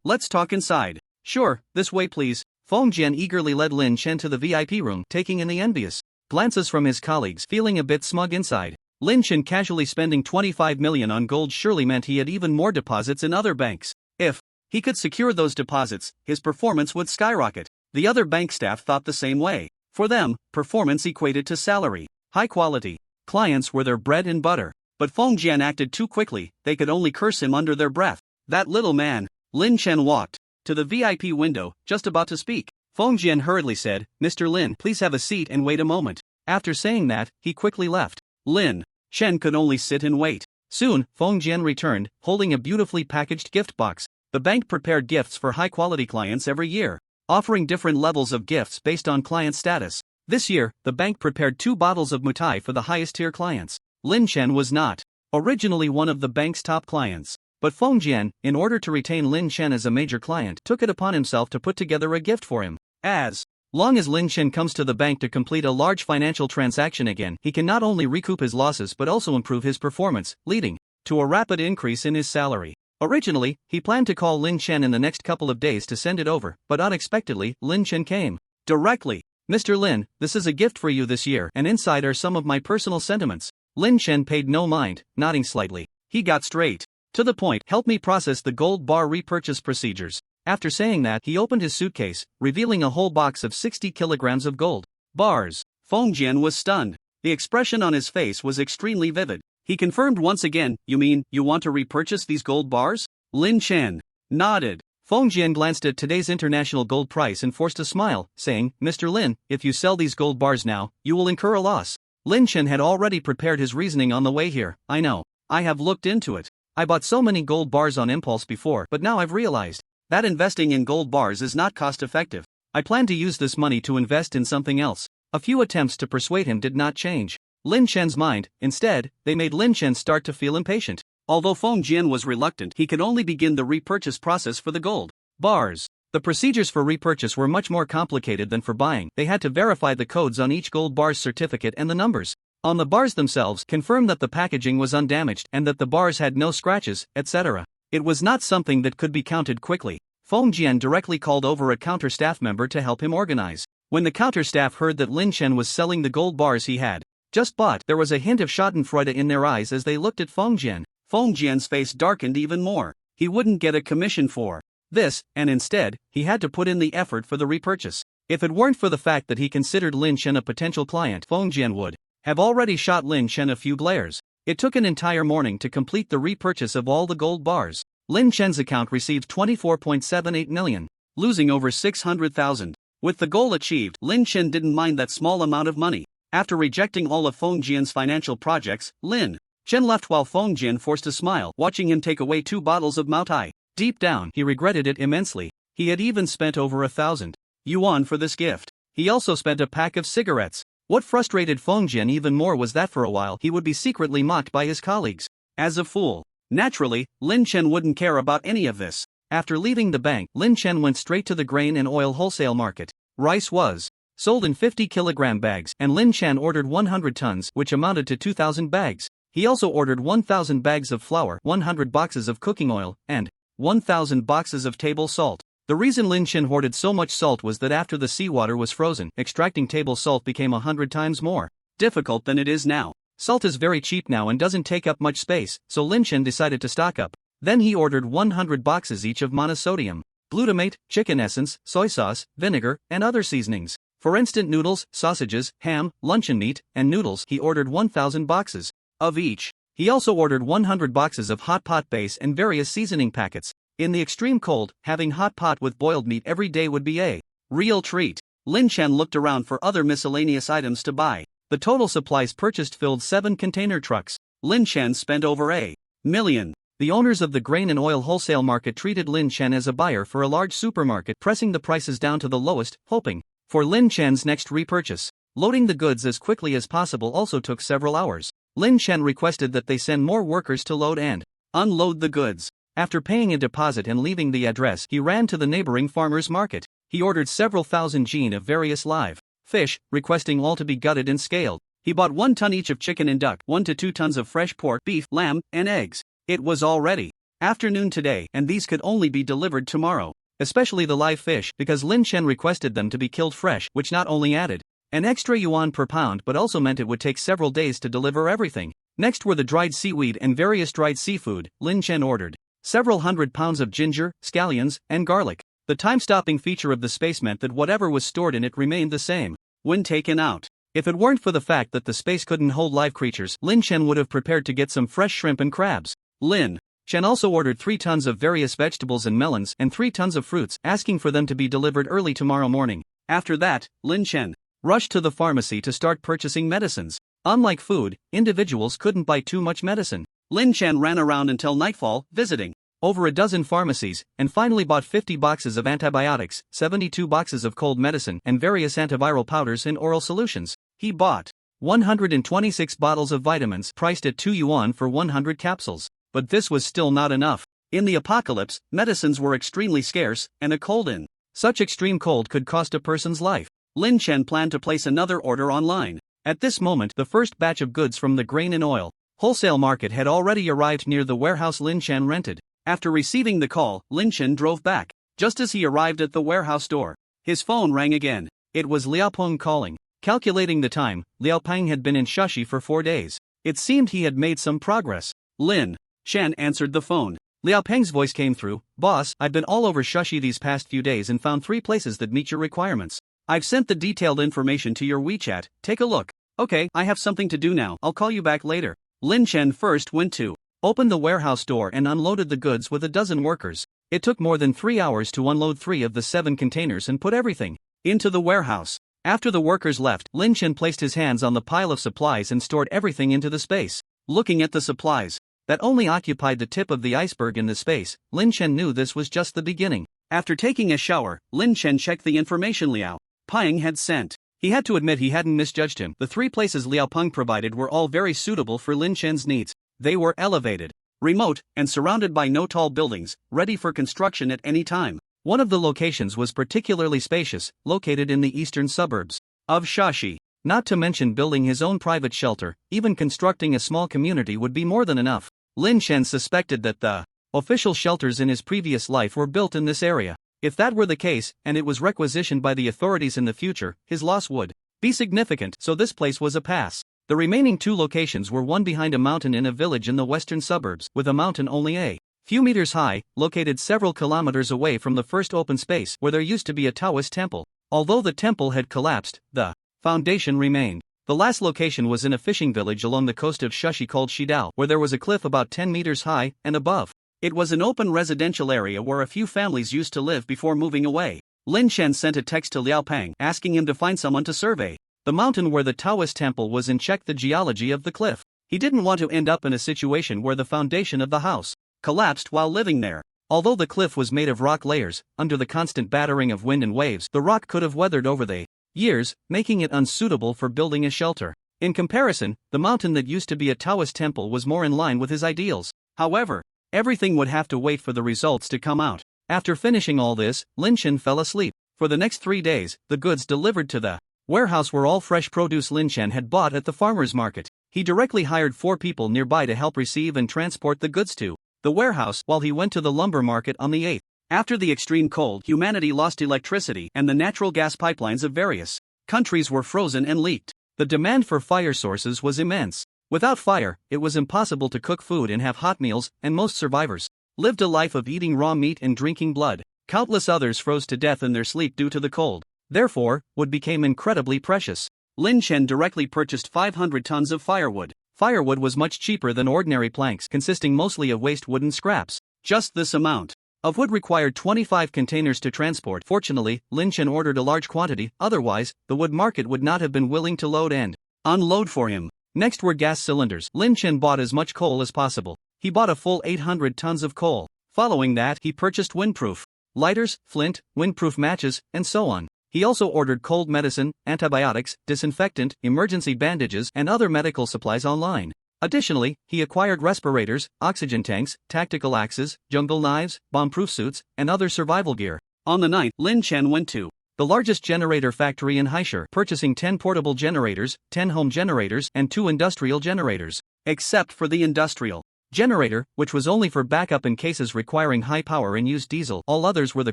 Let's talk inside." "Sure, this way please." Feng Jian eagerly led Lin Chen to the VIP room, taking in the envious glances from his colleagues, feeling a bit smug inside. Lin Chen casually spending 25 million on gold surely meant he had even more deposits in other banks. If he could secure those deposits, his performance would skyrocket. The other bank staff thought the same way. For them, performance equated to salary. High-quality clients were their bread and butter. But Feng Jian acted too quickly, they could only curse him under their breath. "That little man." Lin Chen walked to the VIP window, just about to speak. Feng Jian hurriedly said, "Mr. Lin, please have a seat and wait a moment." After saying that, he quickly left. Lin Chen could only sit and wait. Soon, Feng Jian returned, holding a beautifully packaged gift box. The bank prepared gifts for high-quality clients every year, offering different levels of gifts based on client status. This year, the bank prepared 2 bottles of mutai for the highest-tier clients. Lin Chen was not originally one of the bank's top clients, but Feng Jian, in order to retain Lin Chen as a major client, took it upon himself to put together a gift for him. As long as Lin Chen comes to the bank to complete a large financial transaction again, he can not only recoup his losses but also improve his performance, leading to a rapid increase in his salary. Originally, he planned to call Lin Chen in the next couple of days to send it over, but unexpectedly, Lin Chen came directly. "Mr. Lin, this is a gift for you this year, and inside are some of my personal sentiments." Lin Chen paid no mind, nodding slightly. He got straight to the point. "Help me process the gold bar repurchase procedures." After saying that, he opened his suitcase, revealing a whole box of 60 kilograms of gold bars. Feng Jian was stunned. The expression on his face was extremely vivid. He confirmed once again, "You mean, you want to repurchase these gold bars?" Lin Chen nodded. Feng Jian glanced at today's international gold price and forced a smile, saying, "Mr. Lin, if you sell these gold bars now, you will incur a loss." Lin Chen had already prepared his reasoning on the way here. "I know. I have looked into it. I bought so many gold bars on impulse before, but now I've realized that investing in gold bars is not cost-effective. I plan to use this money to invest in something else." A few attempts to persuade him did not change Lin Chen's mind. Instead, they made Lin Chen start to feel impatient. Although Feng Jian was reluctant, he could only begin the repurchase process for the gold bars. The procedures for repurchase were much more complicated than for buying. They had to verify the codes on each gold bar's certificate and the numbers on the bars themselves, confirm that the packaging was undamaged and that the bars had no scratches, etc. It was not something that could be counted quickly. Feng Jian directly called over a counter staff member to help him organize. When the counter staff heard that Lin Chen was selling the gold bars he had just bought, there was a hint of schadenfreude in their eyes as they looked at Feng Jian. Feng Jian's face darkened even more. He wouldn't get a commission for this, and instead, he had to put in the effort for the repurchase. If it weren't for the fact that he considered Lin Chen a potential client, Feng Jian would have already shot Lin Chen a few glares. It took an entire morning to complete the repurchase of all the gold bars. Lin Chen's account received 24.78 million, losing over 600,000. With the goal achieved, Lin Chen didn't mind that small amount of money. After rejecting all of Feng Jian's financial projects, Lin Chen left while Feng Jian forced a smile, watching him take away 2 bottles of Moutai. Deep down, he regretted it immensely. He had even spent over 1,000 yuan for this gift. He also spent a pack of cigarettes. What frustrated Feng Jian even more was that for a while he would be secretly mocked by his colleagues as a fool. Naturally, Lin Chen wouldn't care about any of this. After leaving the bank, Lin Chen went straight to the grain and oil wholesale market. Rice was sold in 50-kilogram bags, and Lin Chen ordered 100 tons, which amounted to 2,000 bags. He also ordered 1,000 bags of flour, 100 boxes of cooking oil, and 1,000 boxes of table salt. The reason Lin Chen hoarded so much salt was that after the seawater was frozen, extracting table salt became 100 times more difficult than it is now. Salt is very cheap now and doesn't take up much space, so Lin Chen decided to stock up. Then he ordered 100 boxes each of monosodium glutamate, chicken essence, soy sauce, vinegar, and other seasonings. For instant noodles, sausages, ham, luncheon meat, and noodles, he ordered 1,000 boxes of each. He also ordered 100 boxes of hot pot base and various seasoning packets. In the extreme cold, having hot pot with boiled meat every day would be a real treat. Lin Chen looked around for other miscellaneous items to buy. The total supplies purchased filled 7 container trucks. Lin Chen spent over $1 million. The owners of the grain and oil wholesale market treated Lin Chen as a buyer for a large supermarket, pressing the prices down to the lowest, hoping for Lin Chen's next repurchase. Loading the goods as quickly as possible also took several hours. Lin Chen requested that they send more workers to load and unload the goods. After paying a deposit and leaving the address, he ran to the neighboring farmer's market. He ordered several thousand jin of various live fish, requesting all to be gutted and scaled. He bought 1 ton each of chicken and duck, 1 to 2 tons of fresh pork, beef, lamb, and eggs. It was already afternoon today, and these could only be delivered tomorrow. Especially the live fish, because Lin Chen requested them to be killed fresh, which not only added an extra yuan per pound but also meant it would take several days to deliver everything. Next were the dried seaweed and various dried seafood. Lin Chen ordered several hundred pounds of ginger, scallions, and garlic. The time-stopping feature of the space meant that whatever was stored in it remained the same when taken out. If it weren't for the fact that the space couldn't hold live creatures, Lin Chen would have prepared to get some fresh shrimp and crabs. Lin Chen also ordered 3 tons of various vegetables and melons and 3 tons of fruits, asking for them to be delivered early tomorrow morning. After that, Lin Chen rushed to the pharmacy to start purchasing medicines. Unlike food, individuals couldn't buy too much medicine. Lin Chen ran around until nightfall, visiting over a dozen pharmacies, and finally bought 50 boxes of antibiotics, 72 boxes of cold medicine, and various antiviral powders and oral solutions. He bought 126 bottles of vitamins, priced at 2 yuan for 100 capsules. But this was still not enough. In the apocalypse, medicines were extremely scarce, and a cold in such extreme cold could cost a person's life. Lin Chen planned to place another order online. At this moment, the first batch of goods from the grain and oil wholesale market had already arrived near the warehouse Lin Chen rented. After receiving the call, Lin Chen drove back. Just as he arrived at the warehouse door, his phone rang again. It was Liao Peng calling. Calculating the time, Liao Peng had been in Shashi for 4 days. It seemed he had made some progress. Lin Chen answered the phone. Liao Peng's voice came through. Boss, I've been all over Shashi these past few days and found 3 places that meet your requirements. I've sent the detailed information to your WeChat, take a look. Okay, I have something to do now, I'll call you back later. Lin Chen first went to open the warehouse door and unloaded the goods with a dozen workers. It took more than 3 hours to unload 3 of the 7 containers and put everything into the warehouse. After the workers left, Lin Chen placed his hands on the pile of supplies and stored everything into the space. Looking at the supplies that only occupied the tip of the iceberg in the space, Lin Chen knew this was just the beginning. After taking a shower, Lin Chen checked the information Liao Peng had sent. He had to admit he hadn't misjudged him. The 3 places Liao Peng provided were all very suitable for Lin Chen's needs. They were elevated, remote, and surrounded by no tall buildings, ready for construction at any time. One of the locations was particularly spacious, located in the eastern suburbs of Shashi. Not to mention building his own private shelter, even constructing a small community would be more than enough. Lin Chen suspected that the official shelters in his previous life were built in this area. If that were the case, and it was requisitioned by the authorities in the future, his loss would be significant, so this place was a pass. The remaining 2 locations were one behind a mountain in a village in the western suburbs, with a mountain only a few meters high, located several kilometers away from the first open space where there used to be a Taoist temple. Although the temple had collapsed, the foundation remained. The last location was in a fishing village along the coast of Shashi called Shidao, where there was a cliff about 10 meters high and above. It was an open residential area where a few families used to live before moving away. Lin Chen sent a text to Liao Peng asking him to find someone to survey the mountain where the Taoist temple was and check the geology of the cliff. He didn't want to end up in a situation where the foundation of the house collapsed while living there. Although the cliff was made of rock layers, under the constant battering of wind and waves, the rock could have weathered over the years, making it unsuitable for building a shelter. In comparison, the mountain that used to be a Taoist temple was more in line with his ideals. However, everything would have to wait for the results to come out. After finishing all this, Lin Chen fell asleep. For the next 3 days, the goods delivered to the warehouse were all fresh produce Lin Chen had bought at the farmer's market. He directly hired 4 people nearby to help receive and transport the goods to the warehouse while he went to the lumber market on the 8th. After the extreme cold, humanity lost electricity, and the natural gas pipelines of various countries were frozen and leaked. The demand for fire sources was immense. Without fire, it was impossible to cook food and have hot meals, and most survivors lived a life of eating raw meat and drinking blood. Countless others froze to death in their sleep due to the cold. Therefore, wood became incredibly precious. Lin Chen directly purchased 500 tons of firewood. Firewood was much cheaper than ordinary planks, consisting mostly of waste wooden scraps. Just this amount of wood required 25 containers to transport. Fortunately, Lin Chen ordered a large quantity, otherwise, the wood market would not have been willing to load and unload for him. Next were gas cylinders. Lin Chen bought as much coal as possible. He bought a full 800 tons of coal. Following that, he purchased windproof lighters, flint, windproof matches, and so on. He also ordered cold medicine, antibiotics, disinfectant, emergency bandages, and other medical supplies online. Additionally, he acquired respirators, oxygen tanks, tactical axes, jungle knives, bomb-proof suits, and other survival gear. On the 9th, Lin Chen went to the largest generator factory in Haishur, purchasing 10 portable generators, 10 home generators, and 2 industrial generators. Except for the industrial generator, which was only for backup in cases requiring high power and used diesel, all others were the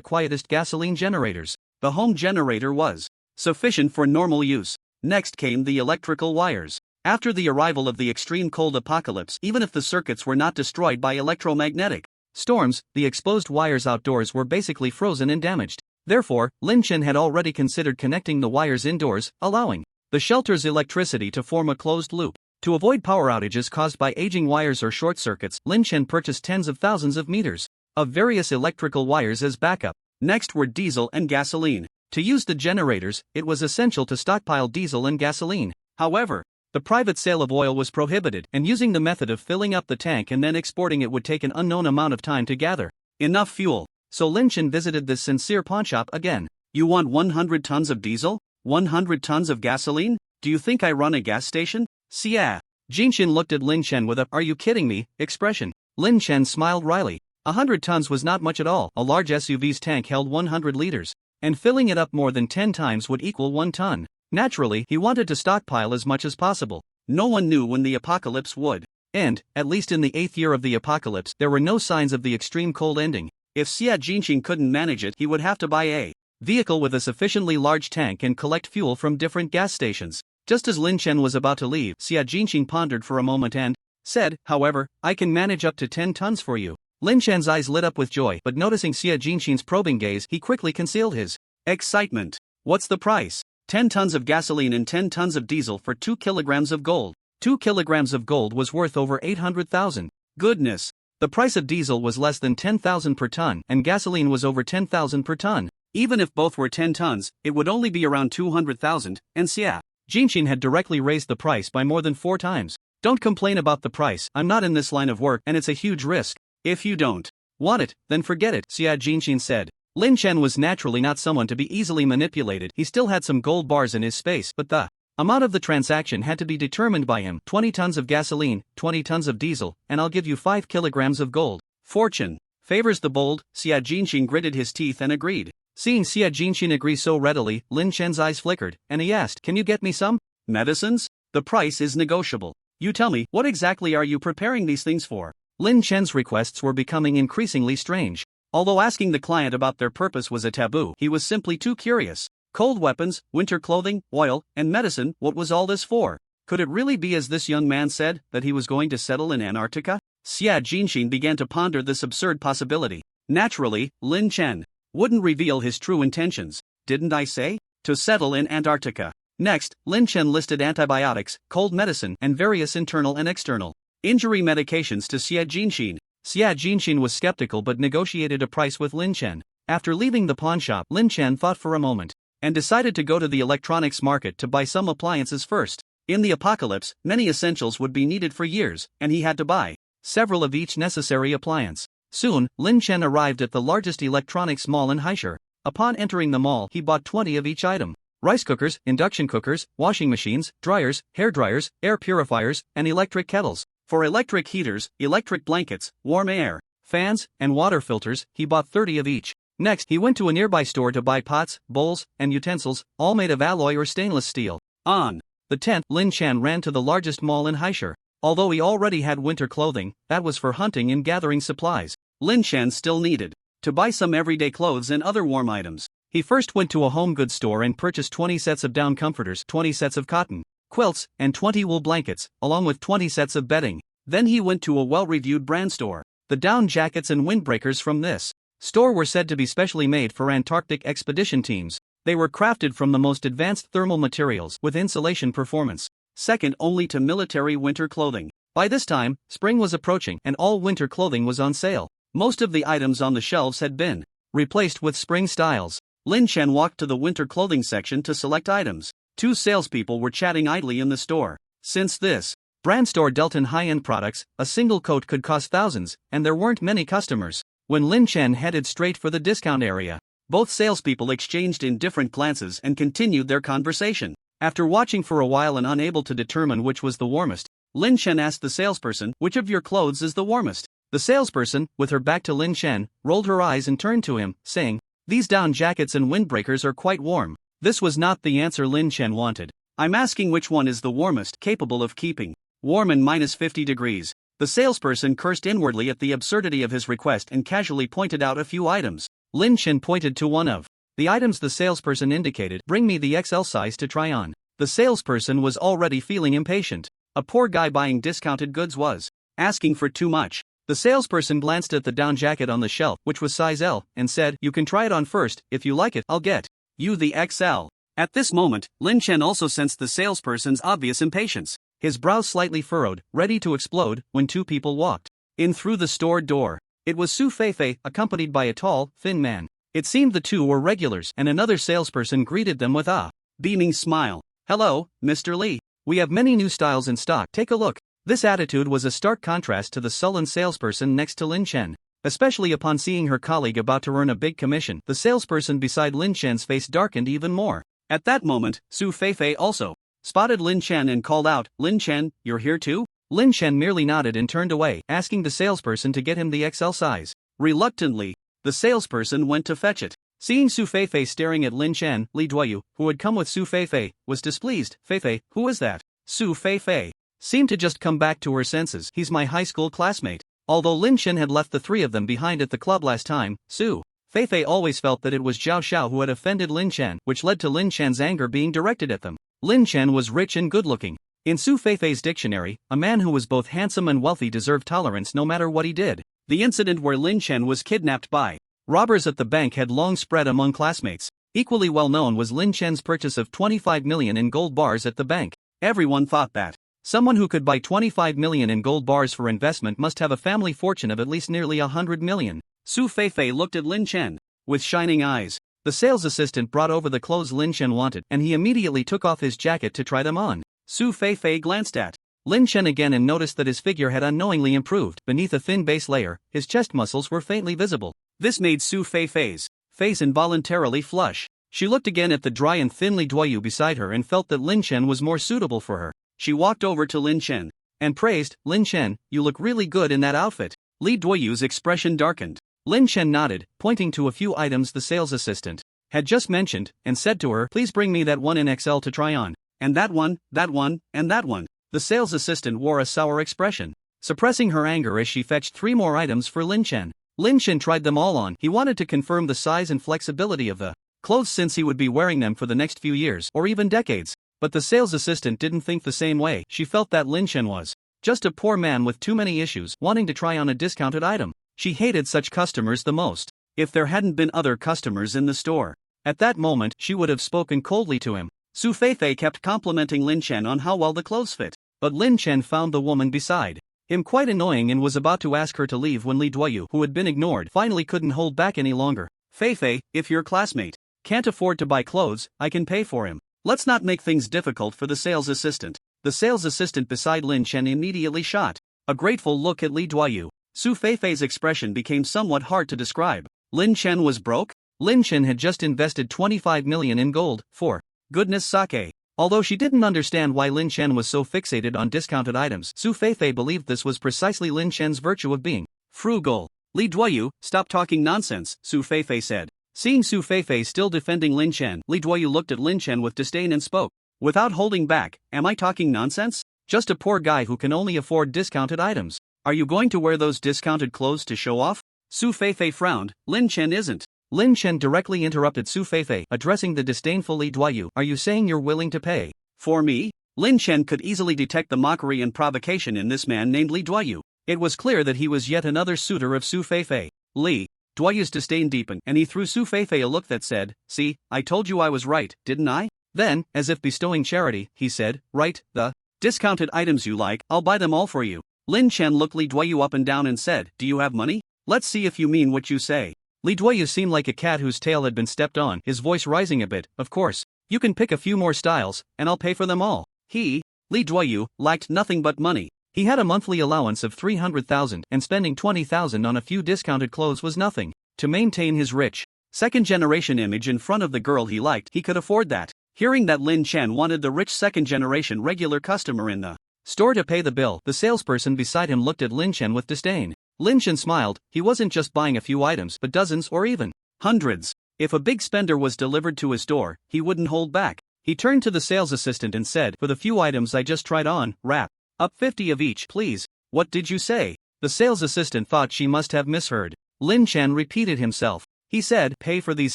quietest gasoline generators. The home generator was sufficient for normal use. Next came the electrical wires. After the arrival of the extreme cold apocalypse, even if the circuits were not destroyed by electromagnetic storms, the exposed wires outdoors were basically frozen and damaged. Therefore, Lin Chen had already considered connecting the wires indoors, allowing the shelter's electricity to form a closed loop. To avoid power outages caused by aging wires or short circuits, Lin Chen purchased tens of thousands of meters of various electrical wires as backup. Next were diesel and gasoline. To use the generators, it was essential to stockpile diesel and gasoline. However, the private sale of oil was prohibited, and using the method of filling up the tank and then exporting it would take an unknown amount of time to gather enough fuel. So Lin Chen visited this sincere pawnshop again. You want 100 tons of diesel? 100 tons of gasoline? Do you think I run a gas station? Xia. Jinshin looked at Lin Chen with a "are you kidding me" expression. Lin Chen smiled wryly. 100 tons was not much at all. A large SUV's tank held 100 liters, and filling it up more than 10 times would equal 1 ton. Naturally, he wanted to stockpile as much as possible. No one knew when the apocalypse would end. At least in the 8th year of the apocalypse, there were no signs of the extreme cold ending. If Xia Jinqing couldn't manage it, he would have to buy a vehicle with a sufficiently large tank and collect fuel from different gas stations. Just as Lin Chen was about to leave, Xia Jinqing pondered for a moment and said, "However, I can manage up to 10 tons for you." Lin Chen's eyes lit up with joy, but noticing Xia Jinqing's probing gaze, he quickly concealed his excitement. "What's the price?" 10 tons of gasoline and 10 tons of diesel for 2 kilograms of gold. 2 kilograms of gold was worth over 800,000. Goodness! The price of diesel was less than 10,000 per ton, and gasoline was over 10,000 per ton. Even if both were 10 tons, it would only be around 200,000, and Xia Jinqing had directly raised the price by more than 4 times. "Don't complain about the price. I'm not in this line of work, and it's a huge risk. If you don't want it, then forget it," Xia Jinqing said. Lin Chen was naturally not someone to be easily manipulated. He still had some gold bars in his space, but the amount of the transaction had to be determined by him. 20 tons of gasoline, 20 tons of diesel, and I'll give you 5 kilograms of gold. Fortune favors the bold. Xia Jinqing gritted his teeth and agreed. Seeing Xia Jinqing agree so readily, Lin Chen's eyes flickered, and he asked, "Can you get me some medicines? The price is negotiable. You tell me, what exactly are you preparing these things for?" Lin Chen's requests were becoming increasingly strange. Although asking the client about their purpose was a taboo, he was simply too curious. Cold weapons, winter clothing, oil, and medicine, what was all this for? Could it really be as this young man said, that he was going to settle in Antarctica? Xia Jinqing began to ponder this absurd possibility. Naturally, Lin Chen wouldn't reveal his true intentions. "Didn't I say? To settle in Antarctica." Next, Lin Chen listed antibiotics, cold medicine, and various internal and external injury medications to Xia Jinqing. Xia Jinqing was skeptical but negotiated a price with Lin Chen. After leaving the pawnshop, Lin Chen thought for a moment and decided to go to the electronics market to buy some appliances first. In the apocalypse, many essentials would be needed for years, and he had to buy several of each necessary appliance. Soon, Lin Chen arrived at the largest electronics mall in Haishur. Upon entering the mall, he bought 20 of each item: rice cookers, induction cookers, washing machines, dryers, hair dryers, air purifiers, and electric kettles. For electric heaters, electric blankets, warm air, fans, and water filters, he bought 30 of each. Next, he went to a nearby store to buy pots, bowls, and utensils, all made of alloy or stainless steel. On the 10th, Lin Chen ran to the largest mall in Haishur. Although he already had winter clothing, that was for hunting and gathering supplies. Lin Chen still needed to buy some everyday clothes and other warm items. He first went to a home goods store and purchased 20 sets of down comforters, 20 sets of cotton quilts, and 20 wool blankets, along with 20 sets of bedding. Then he went to a well-reviewed brand store. The down jackets and windbreakers from this store were said to be specially made for Antarctic expedition teams. They were crafted from the most advanced thermal materials with insulation performance, second only to military winter clothing. By this time, spring was approaching and all winter clothing was on sale. Most of the items on the shelves had been replaced with spring styles. Lin Chen walked to the winter clothing section to select items. Two salespeople were chatting idly in the store. Since this brand store dealt in high-end products, a single coat could cost thousands, and there weren't many customers. When Lin Chen headed straight for the discount area, both salespeople exchanged indifferent glances and continued their conversation. After watching for a while and unable to determine which was the warmest, Lin Chen asked the salesperson, "Which of your clothes is the warmest?" The salesperson, with her back to Lin Chen, rolled her eyes and turned to him, saying, "These down jackets and windbreakers are quite warm." This was not the answer Lin Chen wanted. "I'm asking which one is the warmest, capable of keeping warm in -50 degrees. The salesperson cursed inwardly at the absurdity of his request and casually pointed out a few items. Lin Chen pointed to one of the items the salesperson indicated. "Bring me the XL size to try on." The salesperson was already feeling impatient. A poor guy buying discounted goods was asking for too much. The salesperson glanced at the down jacket on the shelf, which was size L, and said, "You can try it on first. If you like it, I'll get you the XL." At this moment, Lin Chen also sensed the salesperson's obvious impatience. His brows slightly furrowed, ready to explode, when two people walked in through the store door. It was Su Feifei, accompanied by a tall, thin man. It seemed the two were regulars, and another salesperson greeted them with a beaming smile. "Hello, Mr. Li. We have many new styles in stock. Take a look." This attitude was a stark contrast to the sullen salesperson next to Lin Chen. Especially upon seeing her colleague about to earn a big commission, the salesperson beside Lin Chen's face darkened even more. At that moment, Su Feifei also spotted Lin Chen and called out, "Lin Chen, you're here too?" Lin Chen merely nodded and turned away, asking the salesperson to get him the XL size. Reluctantly, the salesperson went to fetch it. Seeing Su Feifei staring at Lin Chen, Li Duoyu, who had come with Su Feifei, was displeased. "Feifei, who is that?" Su Feifei seemed to just come back to her senses. "He's my high school classmate." Although Lin Chen had left the three of them behind at the club last time, Su Feifei always felt that it was Zhao Xiao who had offended Lin Chen, which led to Lin Chen's anger being directed at them. Lin Chen was rich and good-looking. In Su Feifei's dictionary, a man who was both handsome and wealthy deserved tolerance no matter what he did. The incident where Lin Chen was kidnapped by robbers at the bank had long spread among classmates. Equally well known was Lin Chen's purchase of 25 million in gold bars at the bank. Everyone thought that someone who could buy 25 million in gold bars for investment must have a family fortune of at least nearly 100 million. Su Feifei looked at Lin Chen with shining eyes. The sales assistant brought over the clothes Lin Chen wanted, and he immediately took off his jacket to try them on. Su Feifei glanced at Lin Chen again and noticed that his figure had unknowingly improved. Beneath a thin base layer, his chest muscles were faintly visible. This made Su Feifei's face involuntarily flush. She looked again at the dry and thin Li Duoyu beside her and felt that Lin Chen was more suitable for her. She walked over to Lin Chen and praised, "Lin Chen, you look really good in that outfit." Li Duoyu's expression darkened. Lin Chen nodded, pointing to a few items the sales assistant had just mentioned, and said to her, "Please bring me that one in XL to try on. And that one, and that one." The sales assistant wore a sour expression, suppressing her anger as she fetched 3 more items for Lin Chen. Lin Chen tried them all on. He wanted to confirm the size and flexibility of the clothes since he would be wearing them for the next few years, or even decades. But the sales assistant didn't think the same way. She felt that Lin Chen was just a poor man with too many issues, wanting to try on a discounted item. She hated such customers the most. If there hadn't been other customers in the store, at that moment she would have spoken coldly to him. Su Feifei kept complimenting Lin Chen on how well the clothes fit, but Lin Chen found the woman beside him quite annoying and was about to ask her to leave when Li Duoyu, who had been ignored, finally couldn't hold back any longer. "Feifei, if your classmate can't afford to buy clothes, I can pay for him. Let's not make things difficult for the sales assistant." The sales assistant beside Lin Chen immediately shot a grateful look at Li Duoyu. Su Feifei's expression became somewhat hard to describe. Lin Chen was broke? Lin Chen had just invested 25 million in gold, for goodness sake. Although she didn't understand why Lin Chen was so fixated on discounted items, Su Feifei believed this was precisely Lin Chen's virtue of being frugal. "Li Duoyu, stop talking nonsense," Su Feifei said. Seeing Su Feifei still defending Lin Chen, Li Duoyu looked at Lin Chen with disdain and spoke, without holding back, "Am I talking nonsense? Just a poor guy who can only afford discounted items. Are you going to wear those discounted clothes to show off?" Su Feifei frowned. Lin Chen isn't. Lin Chen directly interrupted Su Feifei, addressing the disdainful Li Duoyu. Are you saying you're willing to pay for me? Lin Chen could easily detect the mockery and provocation in this man named Li Duoyu. It was clear that he was yet another suitor of Su Feifei. Li Duoyu's disdain deepened, and he threw Su Feifei a look that said, "See, I told you I was right, didn't I?" Then, as if bestowing charity, he said, "Right, the discounted items you like, I'll buy them all for you." Lin Chen looked Li Duoyu up and down and said, "Do you have money? Let's see if you mean what you say." Li Duoyu seemed like a cat whose tail had been stepped on, his voice rising a bit. "Of course. You can pick a few more styles, and I'll pay for them all." Li Duoyu, lacked nothing but money. He had a monthly allowance of 300,000, and spending 20,000 on a few discounted clothes was nothing. To maintain his rich, second-generation image in front of the girl he liked, he could afford that. Hearing that Lin Chen wanted the rich second-generation regular customer in the store to pay the bill, the salesperson beside him looked at Lin Chen with disdain. Lin Chen smiled. He wasn't just buying a few items, but dozens or even hundreds. If a big spender was delivered to his door, he wouldn't hold back. He turned to the sales assistant and said, "For the few items I just tried on, wrap up 50 of each, please." "What did you say?" The sales assistant thought she must have misheard. Lin Chen repeated himself. He said, "Pay for these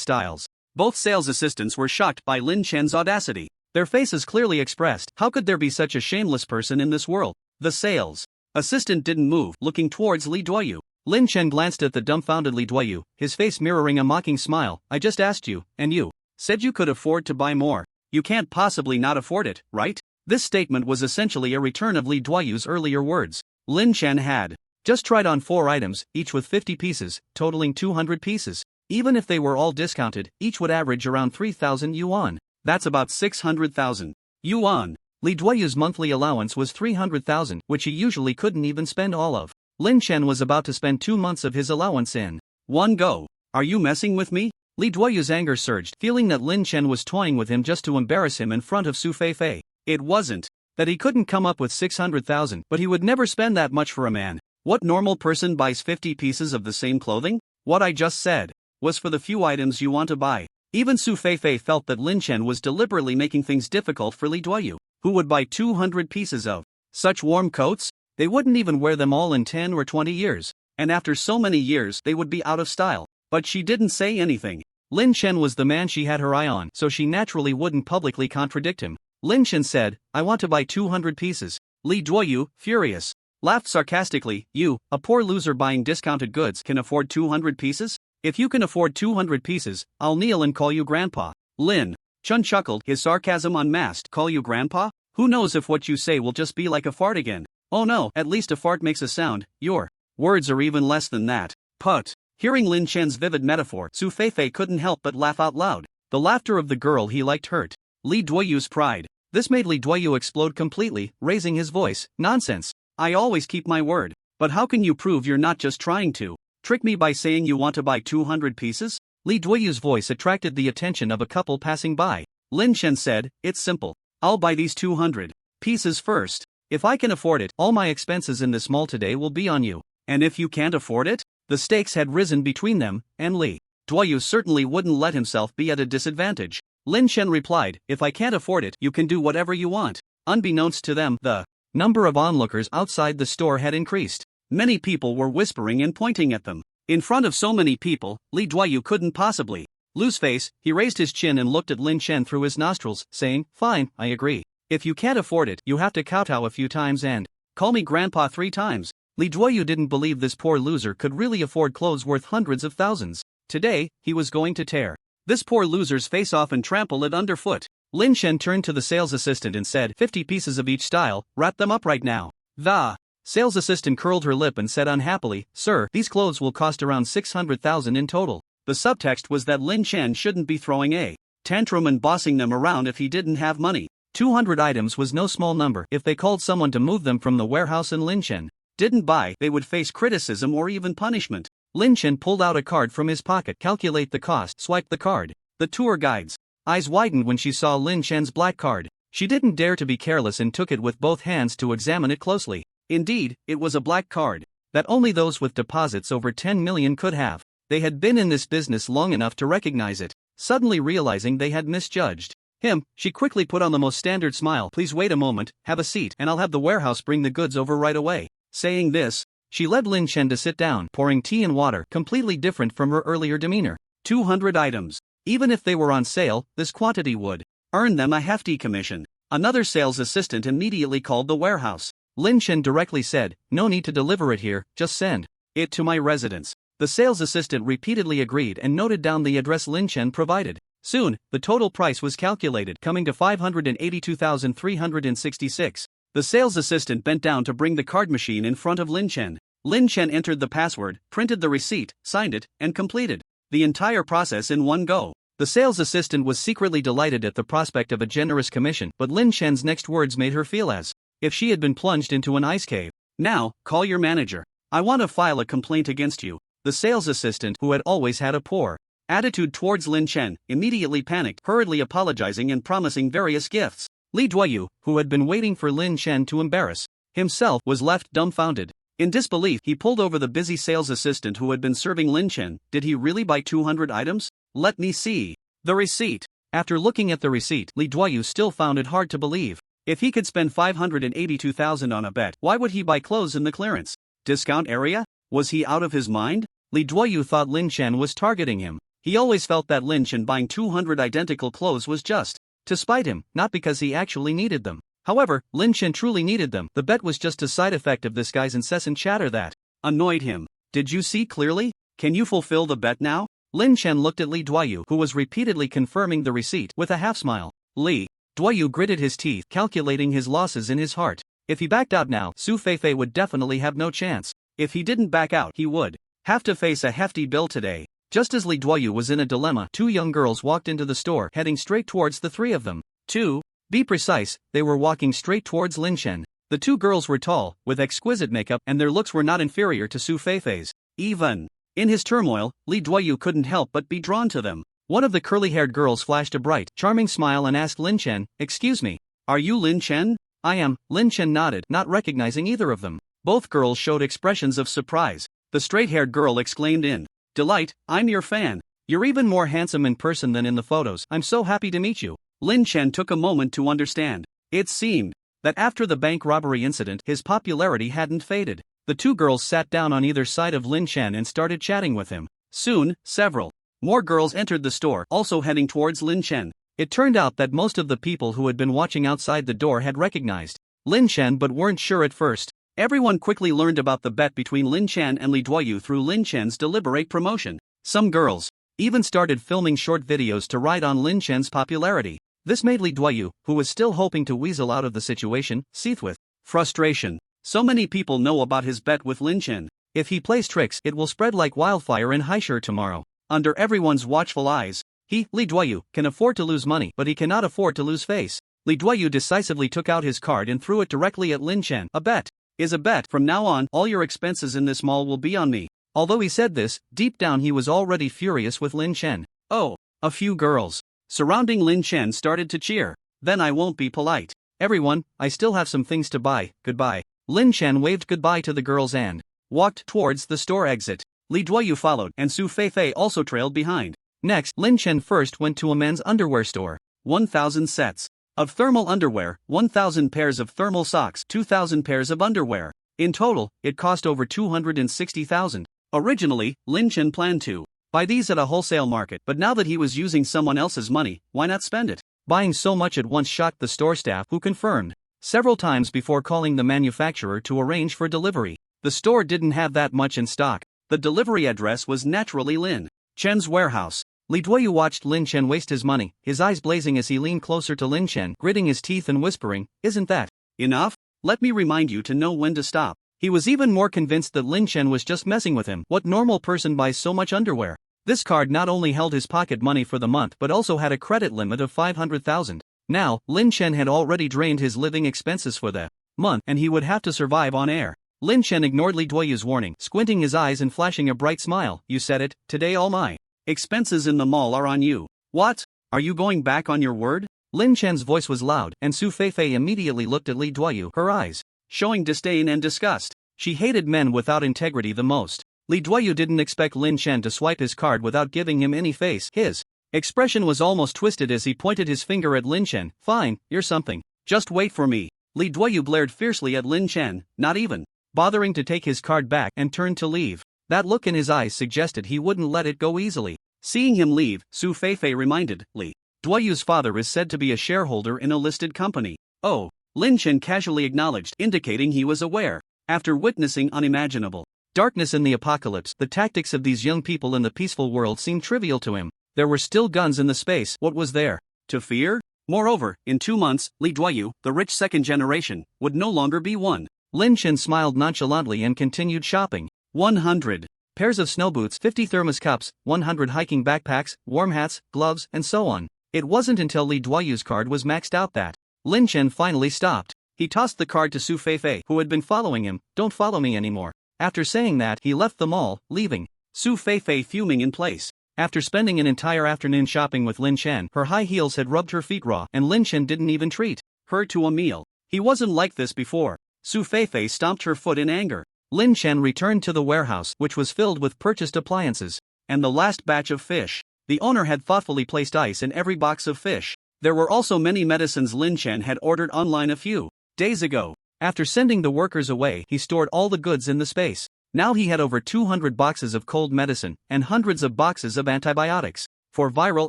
styles." Both sales assistants were shocked by Lin Chen's audacity. Their faces clearly expressed, how could there be such a shameless person in this world? The sales assistant didn't move, looking towards Li Duoyu. Lin Chen glanced at the dumbfounded Li Duoyu, his face mirroring a mocking smile. "I just asked you, and you said you could afford to buy more. You can't possibly not afford it, right?" This statement was essentially a return of Li Duoyu's earlier words. Lin Chen had just tried on 4 items, each with 50 pieces, totaling 200 pieces. Even if they were all discounted, each would average around 3,000 yuan. That's about 600,000 yuan. Li Duoyu's monthly allowance was 300,000, which he usually couldn't even spend all of. Lin Chen was about to spend 2 months of his allowance in one go. "Are you messing with me?" Li Duoyu's anger surged, feeling that Lin Chen was toying with him just to embarrass him in front of Su Feifei. It wasn't that he couldn't come up with 600,000, but he would never spend that much for a man. What normal person buys 50 pieces of the same clothing? What I just said was for the few items you want to buy. Even Su Feifei felt that Lin Chen was deliberately making things difficult for Li Duoyu. Who would buy 200 pieces of such warm coats? They wouldn't even wear them all in 10 or 20 years. And after so many years they would be out of style. But she didn't say anything. Lin Chen was the man she had her eye on, so she naturally wouldn't publicly contradict him. Lin Chen said, "I want to buy 200 pieces. Li Duoyu, furious, laughed sarcastically. "You, a poor loser buying discounted goods, can afford 200 pieces? If you can afford 200 pieces, I'll kneel and call you grandpa." Lin Chen chuckled, his sarcasm unmasked. "Call you grandpa? Who knows if what you say will just be like a fart again? Oh no, at least a fart makes a sound. Your words are even less than that. Put." Hearing Lin Chen's vivid metaphor, Su Feifei couldn't help but laugh out loud. The laughter of the girl he liked hurt Li Duoyu's pride. This made Li Duoyu explode completely, raising his voice. "Nonsense. I always keep my word. But how can you prove you're not just trying to trick me by saying you want to buy 200 pieces? Li Duoyu's voice attracted the attention of a couple passing by. Lin Chen said, "It's simple. I'll buy these 200 pieces first. If I can afford it, all my expenses in this mall today will be on you. And if you can't afford it?" The stakes had risen between them, and Li Duoyu certainly wouldn't let himself be at a disadvantage. Lin Chen replied, "If I can't afford it, you can do whatever you want." Unbeknownst to them, the number of onlookers outside the store had increased. Many people were whispering and pointing at them. In front of so many people, Li Duoyu couldn't possibly lose face. He raised his chin and looked at Lin Chen through his nostrils, saying, "Fine, I agree. If you can't afford it, you have to kowtow a few times and call me grandpa 3 times. Li Duoyu didn't believe this poor loser could really afford clothes worth hundreds of thousands. Today, he was going to tear this poor loser's face off and trample it underfoot. Lin Chen turned to the sales assistant and said, 50 pieces of each style, wrap them up right now." The sales assistant curled her lip and said unhappily, "Sir, these clothes will cost around 600,000 in total." The subtext was that Lin Chen shouldn't be throwing a tantrum and bossing them around if he didn't have money. 200 items was no small number. If they called someone to move them from the warehouse and Lin Chen didn't buy, they would face criticism or even punishment. Lin Chen pulled out a card from his pocket. "Calculate the cost." Swiped the card. The tour guide's eyes widened when she saw Lin Chen's black card. She didn't dare to be careless and took it with both hands to examine it closely. Indeed, it was a black card that only those with deposits over 10 million could have. They had been in this business long enough to recognize it. Suddenly realizing they had misjudged him, she quickly put on the most standard smile. "Please wait a moment, have a seat, and I'll have the warehouse bring the goods over right away." Saying this, She led Lin Chen to sit down, pouring tea and water, completely different from her earlier demeanor. 200 items. Even if they were on sale, this quantity would earn them a hefty commission. Another sales assistant immediately called the warehouse. Lin Chen directly said, "No need to deliver it here, just send it to my residence." The sales assistant repeatedly agreed and noted down the address Lin Chen provided. Soon, the total price was calculated, coming to 582,366. The sales assistant bent down to bring the card machine in front of Lin Chen. Lin Chen entered the password, printed the receipt, signed it, and completed the entire process in one go. The sales assistant was secretly delighted at the prospect of a generous commission, but Lin Chen's next words made her feel as if she had been plunged into an ice cave. "Now, call your manager. I want to file a complaint against you." The sales assistant, who had always had a poor attitude towards Lin Chen, immediately panicked, hurriedly apologizing and promising various gifts. Li Duoyu, who had been waiting for Lin Chen to embarrass himself, was left dumbfounded. In disbelief, he pulled over the busy sales assistant who had been serving Lin Chen. "Did he really buy 200 items? Let me see the receipt." After looking at the receipt, Li Duoyu still found it hard to believe. If he could spend 582,000 on a bet, why would he buy clothes in the clearance discount area? Was he out of his mind? Li Duoyu thought Lin Chen was targeting him. He always felt that Lin Chen buying 200 identical clothes was just to spite him, not because he actually needed them. However, Lin Chen truly needed them. The bet was just a side effect of this guy's incessant chatter that annoyed him. "Did you see clearly? Can you fulfill the bet now?" Lin Chen looked at Li Duoyu, who was repeatedly confirming the receipt, with a half-smile. Li Duoyu gritted his teeth, calculating his losses in his heart. If he backed out now, Su Feifei would definitely have no chance. If he didn't back out, he would have to face a hefty bill today. Just as Li Duoyu was in a dilemma, two young girls walked into the store, heading straight towards the three of them. To be precise, they were walking straight towards Lin Chen. The two girls were tall, with exquisite makeup, and their looks were not inferior to Su Feifei's. Even in his turmoil, Li Duoyu couldn't help but be drawn to them. One of the curly-haired girls flashed a bright, charming smile and asked Lin Chen, "Excuse me, are you Lin Chen?" "I am." Lin Chen nodded, not recognizing either of them. Both girls showed expressions of surprise. The straight-haired girl exclaimed in delight, "I'm your fan. You're even more handsome in person than in the photos. I'm so happy to meet you." Lin Chen took a moment to understand. It seemed that after the bank robbery incident, his popularity hadn't faded. The two girls sat down on either side of Lin Chen and started chatting with him. Soon, several more girls entered the store, also heading towards Lin Chen. It turned out that most of the people who had been watching outside the door had recognized Lin Chen but weren't sure at first. Everyone quickly learned about the bet between Lin Chen and Li Duoyu through Lin Chen's deliberate promotion. Some girls even started filming short videos to ride on Lin Chen's popularity. This made Li Duoyu, who was still hoping to weasel out of the situation, seethe with frustration. So many people know about his bet with Lin Chen. If he plays tricks, it will spread like wildfire in Haishur tomorrow. Under everyone's watchful eyes, he, Li Duoyu, can afford to lose money, but he cannot afford to lose face. Li Duoyu decisively took out his card and threw it directly at Lin Chen. "A bet is a bet. From now on, all your expenses in this mall will be on me." Although he said this, deep down he was already furious with Lin Chen. "Oh." A few girls surrounding Lin Chen started to cheer. "Then I won't be polite. Everyone, I still have some things to buy, goodbye." Lin Chen waved goodbye to the girls and walked towards the store exit. Li Duoyu followed, and Su Feifei also trailed behind. Next, Lin Chen first went to a men's underwear store. 1,000 sets of thermal underwear, 1,000 pairs of thermal socks, 2,000 pairs of underwear. In total, it cost over 260,000. Originally, Lin Chen planned to buy these at a wholesale market, but now that he was using someone else's money, why not spend it? Buying so much at once shocked the store staff, who confirmed several times before calling the manufacturer to arrange for delivery. The store didn't have that much in stock. The delivery address was naturally Lin Chen's warehouse. Li Duoyu watched Lin Chen waste his money, his eyes blazing as he leaned closer to Lin Chen, gritting his teeth and whispering, "Isn't that enough? Let me remind you to know when to stop." He was even more convinced that Lin Chen was just messing with him. What normal person buys so much underwear? This card not only held his pocket money for the month but also had a credit limit of 500,000. Now, Lin Chen had already drained his living expenses for the month, and he would have to survive on air. Lin Chen ignored Li Duoyu's warning, squinting his eyes and flashing a bright smile. "You said it, today all my expenses in the mall are on you." "What? Are you going back on your word?" Lin Chen's voice was loud, and Su Feifei immediately looked at Li Duoyu, her eyes showing disdain and disgust. She hated men without integrity the most. Li Duoyu didn't expect Lin Chen to swipe his card without giving him any face. His expression was almost twisted as he pointed his finger at Lin Chen. "Fine, you're something. Just wait for me." Li Duoyu glared fiercely at Lin Chen. "Not even bothering to take his card back and turned to leave. That look in his eyes suggested he wouldn't let it go easily. Seeing him leave, Su Feifei reminded Li Duoyu's father is said to be a shareholder in a listed company. Oh, Lin Chen casually acknowledged, indicating he was aware. After witnessing unimaginable darkness in the apocalypse, the tactics of these young people in the peaceful world seemed trivial to him. There were still guns in the space. What was there to fear? Moreover, in 2 months, Li Duoyu, the rich second generation, would no longer be one. Lin Chen smiled nonchalantly and continued shopping. 100 pairs of snow boots, 50 thermos cups, 100 hiking backpacks, warm hats, gloves, and so on. It wasn't until Li Duoyu's card was maxed out that Lin Chen finally stopped. He tossed the card to Su Feifei, who had been following him. Don't follow me anymore. After saying that, he left the mall, leaving Su Feifei fuming in place. After spending an entire afternoon shopping with Lin Chen, her high heels had rubbed her feet raw, and Lin Chen didn't even treat her to a meal. He wasn't like this before. Su Feifei stomped her foot in anger. Lin Chen returned to the warehouse, which was filled with purchased appliances and the last batch of fish. The owner had thoughtfully placed ice in every box of fish. There were also many medicines Lin Chen had ordered online a few days ago. After sending the workers away, he stored all the goods in the space. Now he had over 200 boxes of cold medicine and hundreds of boxes of antibiotics for viral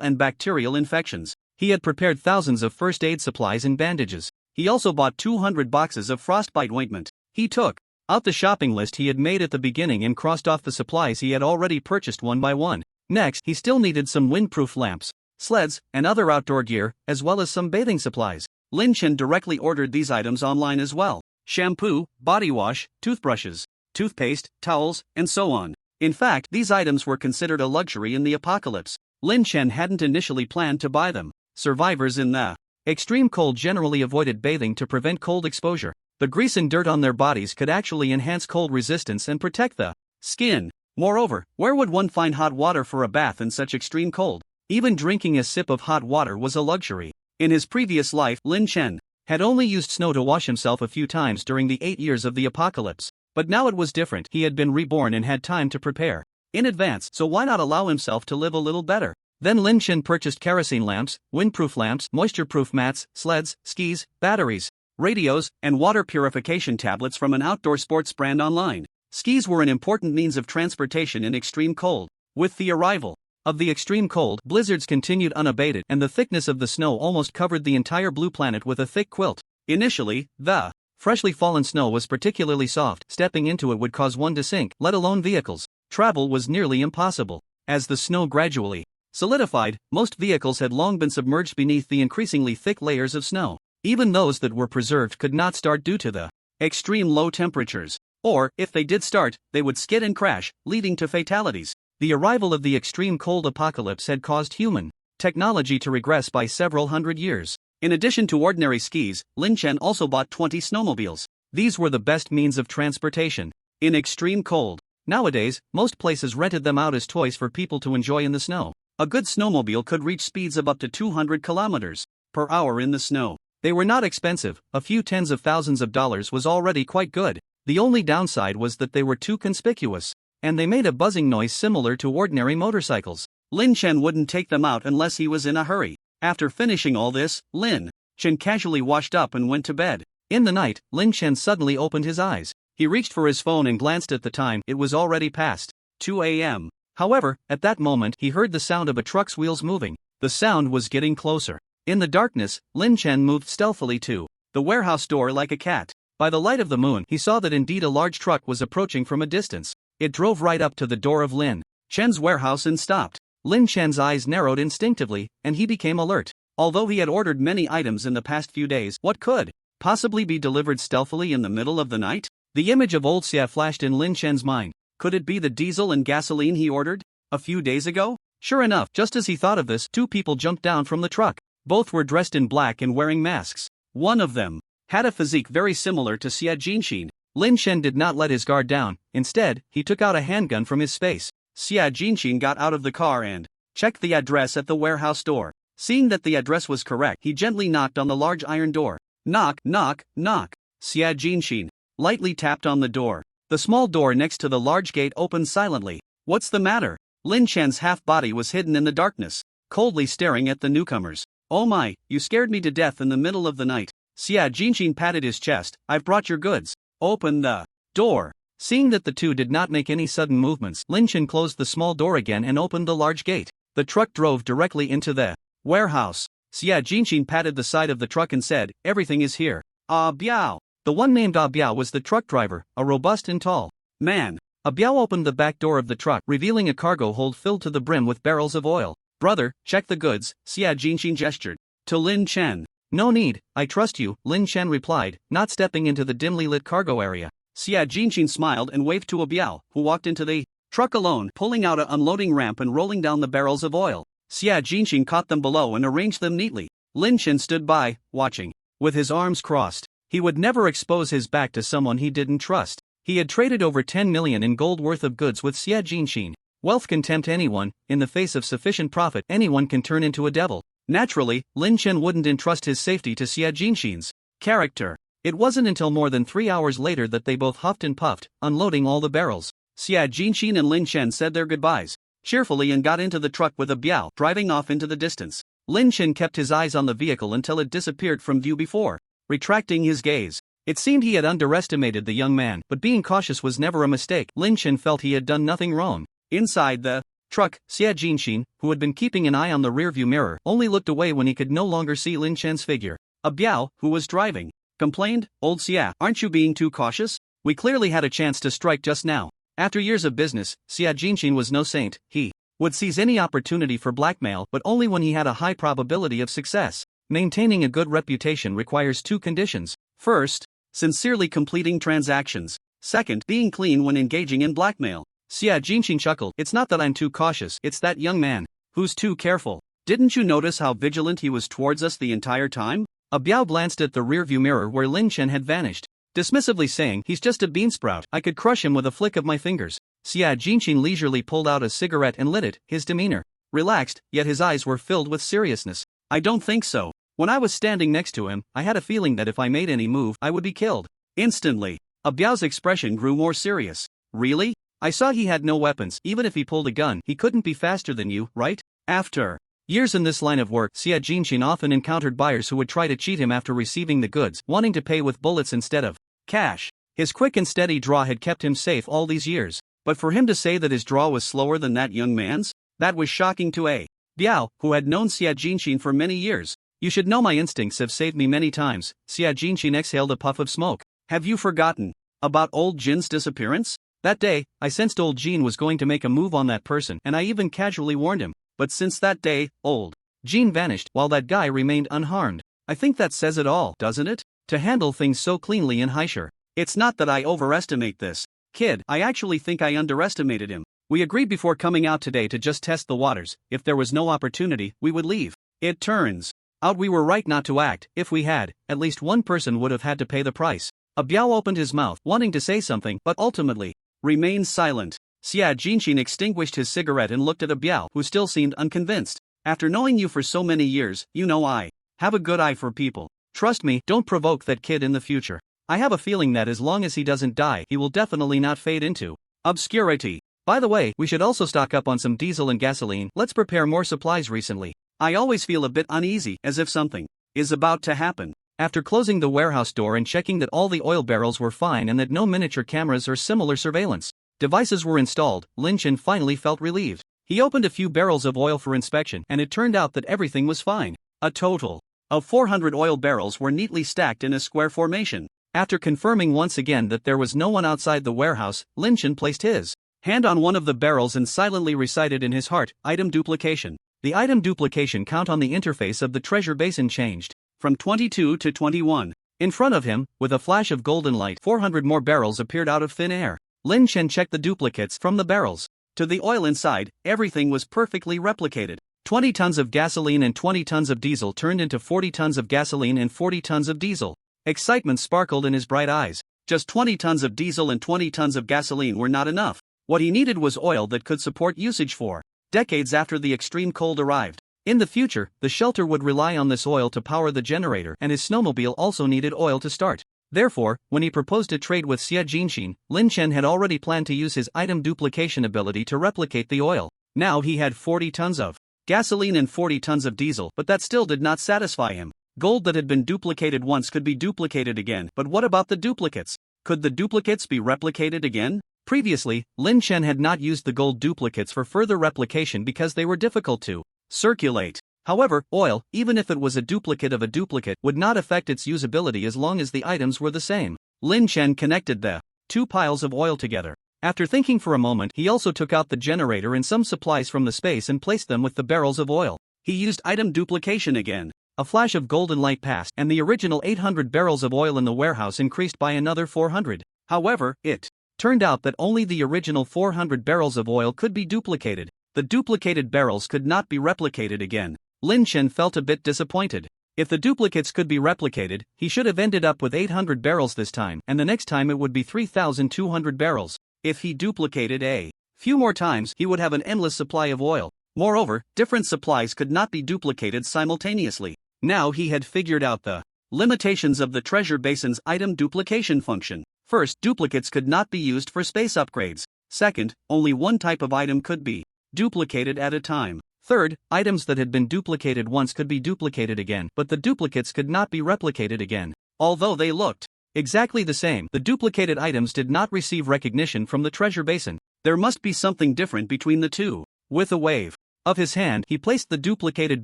and bacterial infections. He had prepared thousands of first aid supplies and bandages. He also bought 200 boxes of frostbite ointment. He took out the shopping list he had made at the beginning and crossed off the supplies he had already purchased one by one. Next, he still needed some windproof lamps, sleds, and other outdoor gear, as well as some bathing supplies. Lin Chen directly ordered these items online as well: shampoo, body wash, toothbrushes, toothpaste, towels, and so on. In fact, these items were considered a luxury in the apocalypse. Lin Chen hadn't initially planned to buy them. Survivors in the extreme cold generally avoided bathing to prevent cold exposure. The grease and dirt on their bodies could actually enhance cold resistance and protect the skin. Moreover, where would one find hot water for a bath in such extreme cold? Even drinking a sip of hot water was a luxury. In his previous life, Lin Chen had only used snow to wash himself a few times during the 8 years of the apocalypse. But now it was different. He had been reborn and had time to prepare in advance, so why not allow himself to live a little better? Then Lin Chen purchased kerosene lamps, windproof lamps, moisture-proof mats, sleds, skis, batteries, radios, and water purification tablets from an outdoor sports brand online. Skis were an important means of transportation in extreme cold. With the arrival of the extreme cold, blizzards continued unabated, and the thickness of the snow almost covered the entire blue planet with a thick quilt. Initially, the freshly fallen snow was particularly soft. Stepping into it would cause one to sink, let alone vehicles. Travel was nearly impossible. As the snow gradually solidified, most vehicles had long been submerged beneath the increasingly thick layers of snow. Even those that were preserved could not start due to the extreme low temperatures. Or, if they did start, they would skid and crash, leading to fatalities. The arrival of the extreme cold apocalypse had caused human technology to regress by several hundred years. In addition to ordinary skis, Lin Chen also bought 20 snowmobiles. These were the best means of transportation in extreme cold. Nowadays, most places rented them out as toys for people to enjoy in the snow. A good snowmobile could reach speeds of up to 200 kilometers per hour in the snow. They were not expensive. A few tens of thousands of dollars was already quite good. The only downside was that they were too conspicuous, and they made a buzzing noise similar to ordinary motorcycles. Lin Chen wouldn't take them out unless he was in a hurry. After finishing all this, Lin Chen casually washed up and went to bed. In the night, Lin Chen suddenly opened his eyes. He reached for his phone and glanced at the time. It was already past 2 a.m. However, at that moment he heard the sound of a truck's wheels moving. The sound was getting closer. In the darkness, Lin Chen moved stealthily to the warehouse door like a cat. By the light of the moon, he saw that indeed a large truck was approaching from a distance. It drove right up to the door of Lin Chen's warehouse and stopped. Lin Chen's eyes narrowed instinctively, and he became alert. Although he had ordered many items in the past few days, what could possibly be delivered stealthily in the middle of the night? The image of old Xia flashed in Lin Chen's mind. Could it be the diesel and gasoline he ordered a few days ago? Sure enough, just as he thought of this, 2 people jumped down from the truck. Both were dressed in black and wearing masks. One of them had a physique very similar to Xia Jinxin. Lin Chen did not let his guard down. Instead, he took out a handgun from his space. Xia Jinxin got out of the car and checked the address at the warehouse door. Seeing that the address was correct, he gently knocked on the large iron door. Knock, knock, knock. Xia Jinxin lightly tapped on the door. The small door next to the large gate opened silently. What's the matter? Lin Chen's half body was hidden in the darkness, coldly staring at the newcomers. Oh my, you scared me to death in the middle of the night. Xia Jinxin patted his chest. I've brought your goods. Open the door. Seeing that the two did not make any sudden movements, Lin Chen closed the small door again and opened the large gate. The truck drove directly into the warehouse. Xia Jinxin patted the side of the truck and said, "Everything is here." Ah Biao. The one named Ah Biao was the truck driver, a robust and tall man. Ah Biao opened the back door of the truck, revealing a cargo hold filled to the brim with barrels of oil. "Brother, check the goods," Xia Jinxin gestured to Lin Chen. "No need, I trust you," Lin Chen replied, not stepping into the dimly lit cargo area. Xia Jinxin smiled and waved to Ah Biao, who walked into the truck alone, pulling out an unloading ramp and rolling down the barrels of oil. Xia Jinxin caught them below and arranged them neatly. Lin Chen stood by, watching, with his arms crossed. He would never expose his back to someone he didn't trust. He had traded over 10 million in gold worth of goods with Xia Jinxin. Wealth can tempt anyone. In the face of sufficient profit, anyone can turn into a devil. Naturally, Lin Chen wouldn't entrust his safety to Xia Jinxin's character. It wasn't until more than 3 hours later that they both huffed and puffed, unloading all the barrels. Xia Jinxin and Lin Chen said their goodbyes cheerfully and got into the truck with Ah Biao, driving off into the distance. Lin Chen kept his eyes on the vehicle until it disappeared from view before retracting his gaze. It seemed he had underestimated the young man, but being cautious was never a mistake. Lin Chen felt he had done nothing wrong. Inside the truck, Xia Jinxin, who had been keeping an eye on the rearview mirror, only looked away when he could no longer see Lin Chen's figure. Ah Biao, who was driving, complained, "Old Xia, aren't you being too cautious? We clearly had a chance to strike just now." After years of business, Xia Jinxin was no saint. He would seize any opportunity for blackmail, but only when he had a high probability of success. Maintaining a good reputation requires 2 conditions. First, sincerely completing transactions. Second, being clean when engaging in blackmail. Xia Jinxin chuckled. "It's not that I'm too cautious, it's that young man who's too careful. Didn't you notice how vigilant he was towards us the entire time?" Ah Biao glanced at the rearview mirror where Lin Chen had vanished, dismissively saying, "He's just a beansprout. I could crush him with a flick of my fingers." Xia Jinxin leisurely pulled out a cigarette and lit it, his demeanor relaxed, yet his eyes were filled with seriousness. "I don't think so. When I was standing next to him, I had a feeling that if I made any move, I would be killed." Instantly, Ah Biao's expression grew more serious. "Really? I saw he had no weapons. Even if he pulled a gun, he couldn't be faster than you, right?" After years in this line of work, Xia Jinxin often encountered buyers who would try to cheat him after receiving the goods, wanting to pay with bullets instead of cash. His quick and steady draw had kept him safe all these years. But for him to say that his draw was slower than that young man's, that was shocking to A. Biao, who had known Xia Jinxin for many years. "You should know my instincts have saved me many times." Xia Jinxin exhaled a puff of smoke. "Have you forgotten about old Jin's disappearance? That day, I sensed old Jin was going to make a move on that person, and I even casually warned him. But since that day, old Jin vanished, while that guy remained unharmed. I think that says it all, doesn't it? To handle things so cleanly in Haishur. It's not that I overestimate this kid, I actually think I underestimated him. We agreed before coming out today to just test the waters. If there was no opportunity, we would leave. It turns out we were right not to act. If we had, at least one person would have had to pay the price." Ah Biao opened his mouth, wanting to say something, but ultimately remained silent. Xia Jinxin extinguished his cigarette and looked at Ah Biao, who still seemed unconvinced. "After knowing you for so many years, you know I have a good eye for people. Trust me, don't provoke that kid in the future. I have a feeling that as long as he doesn't die, he will definitely not fade into obscurity. By the way, we should also stock up on some diesel and gasoline. Let's prepare more supplies recently. I always feel a bit uneasy, as if something is about to happen." After closing the warehouse door and checking that all the oil barrels were fine and that no miniature cameras or similar surveillance devices were installed, Lin Chen finally felt relieved. He opened a few barrels of oil for inspection, and it turned out that everything was fine. A total of 400 oil barrels were neatly stacked in a square formation. After confirming once again that there was no one outside the warehouse, Lin Chen placed his hand on one of the barrels and silently recited in his heart, "Item duplication." The item duplication count on the interface of the treasure basin changed from 22 to 21. In front of him, with a flash of golden light, 400 more barrels appeared out of thin air. Lin Chen checked the duplicates from the barrels to the oil inside. Everything was perfectly replicated. 20 tons of gasoline and 20 tons of diesel turned into 40 tons of gasoline and 40 tons of diesel. Excitement sparkled in his bright eyes. Just 20 tons of diesel and 20 tons of gasoline were not enough. What he needed was oil that could support usage for decades after the extreme cold arrived. In the future, the shelter would rely on this oil to power the generator, and his snowmobile also needed oil to start. Therefore, when he proposed to trade with Xia Jinxin, Lin Chen had already planned to use his item duplication ability to replicate the oil. Now he had 40 tons of gasoline and 40 tons of diesel, but that still did not satisfy him. Gold that had been duplicated once could be duplicated again, but what about the duplicates? Could the duplicates be replicated again? Previously, Lin Chen had not used the gold duplicates for further replication because they were difficult to circulate. However, oil, even if it was a duplicate of a duplicate, would not affect its usability as long as the items were the same. Lin Chen connected the two piles of oil together. After thinking for a moment, he also took out the generator and some supplies from the space and placed them with the barrels of oil. He used item duplication again. A flash of golden light passed, and the original 800 barrels of oil in the warehouse increased by another 400. However, it turned out that only the original 400 barrels of oil could be duplicated. The duplicated barrels could not be replicated again. Lin Chen felt a bit disappointed. If the duplicates could be replicated, he should have ended up with 800 barrels this time, and the next time it would be 3,200 barrels. If he duplicated a few more times, he would have an endless supply of oil. Moreover, different supplies could not be duplicated simultaneously. Now he had figured out the limitations of the treasure basin's item duplication function. First, duplicates could not be used for space upgrades. Second, only one type of item could be duplicated at a time. Third, items that had been duplicated once could be duplicated again, but the duplicates could not be replicated again. Although they looked exactly the same, the duplicated items did not receive recognition from the treasure basin. There must be something different between the two. With a wave of his hand, he placed the duplicated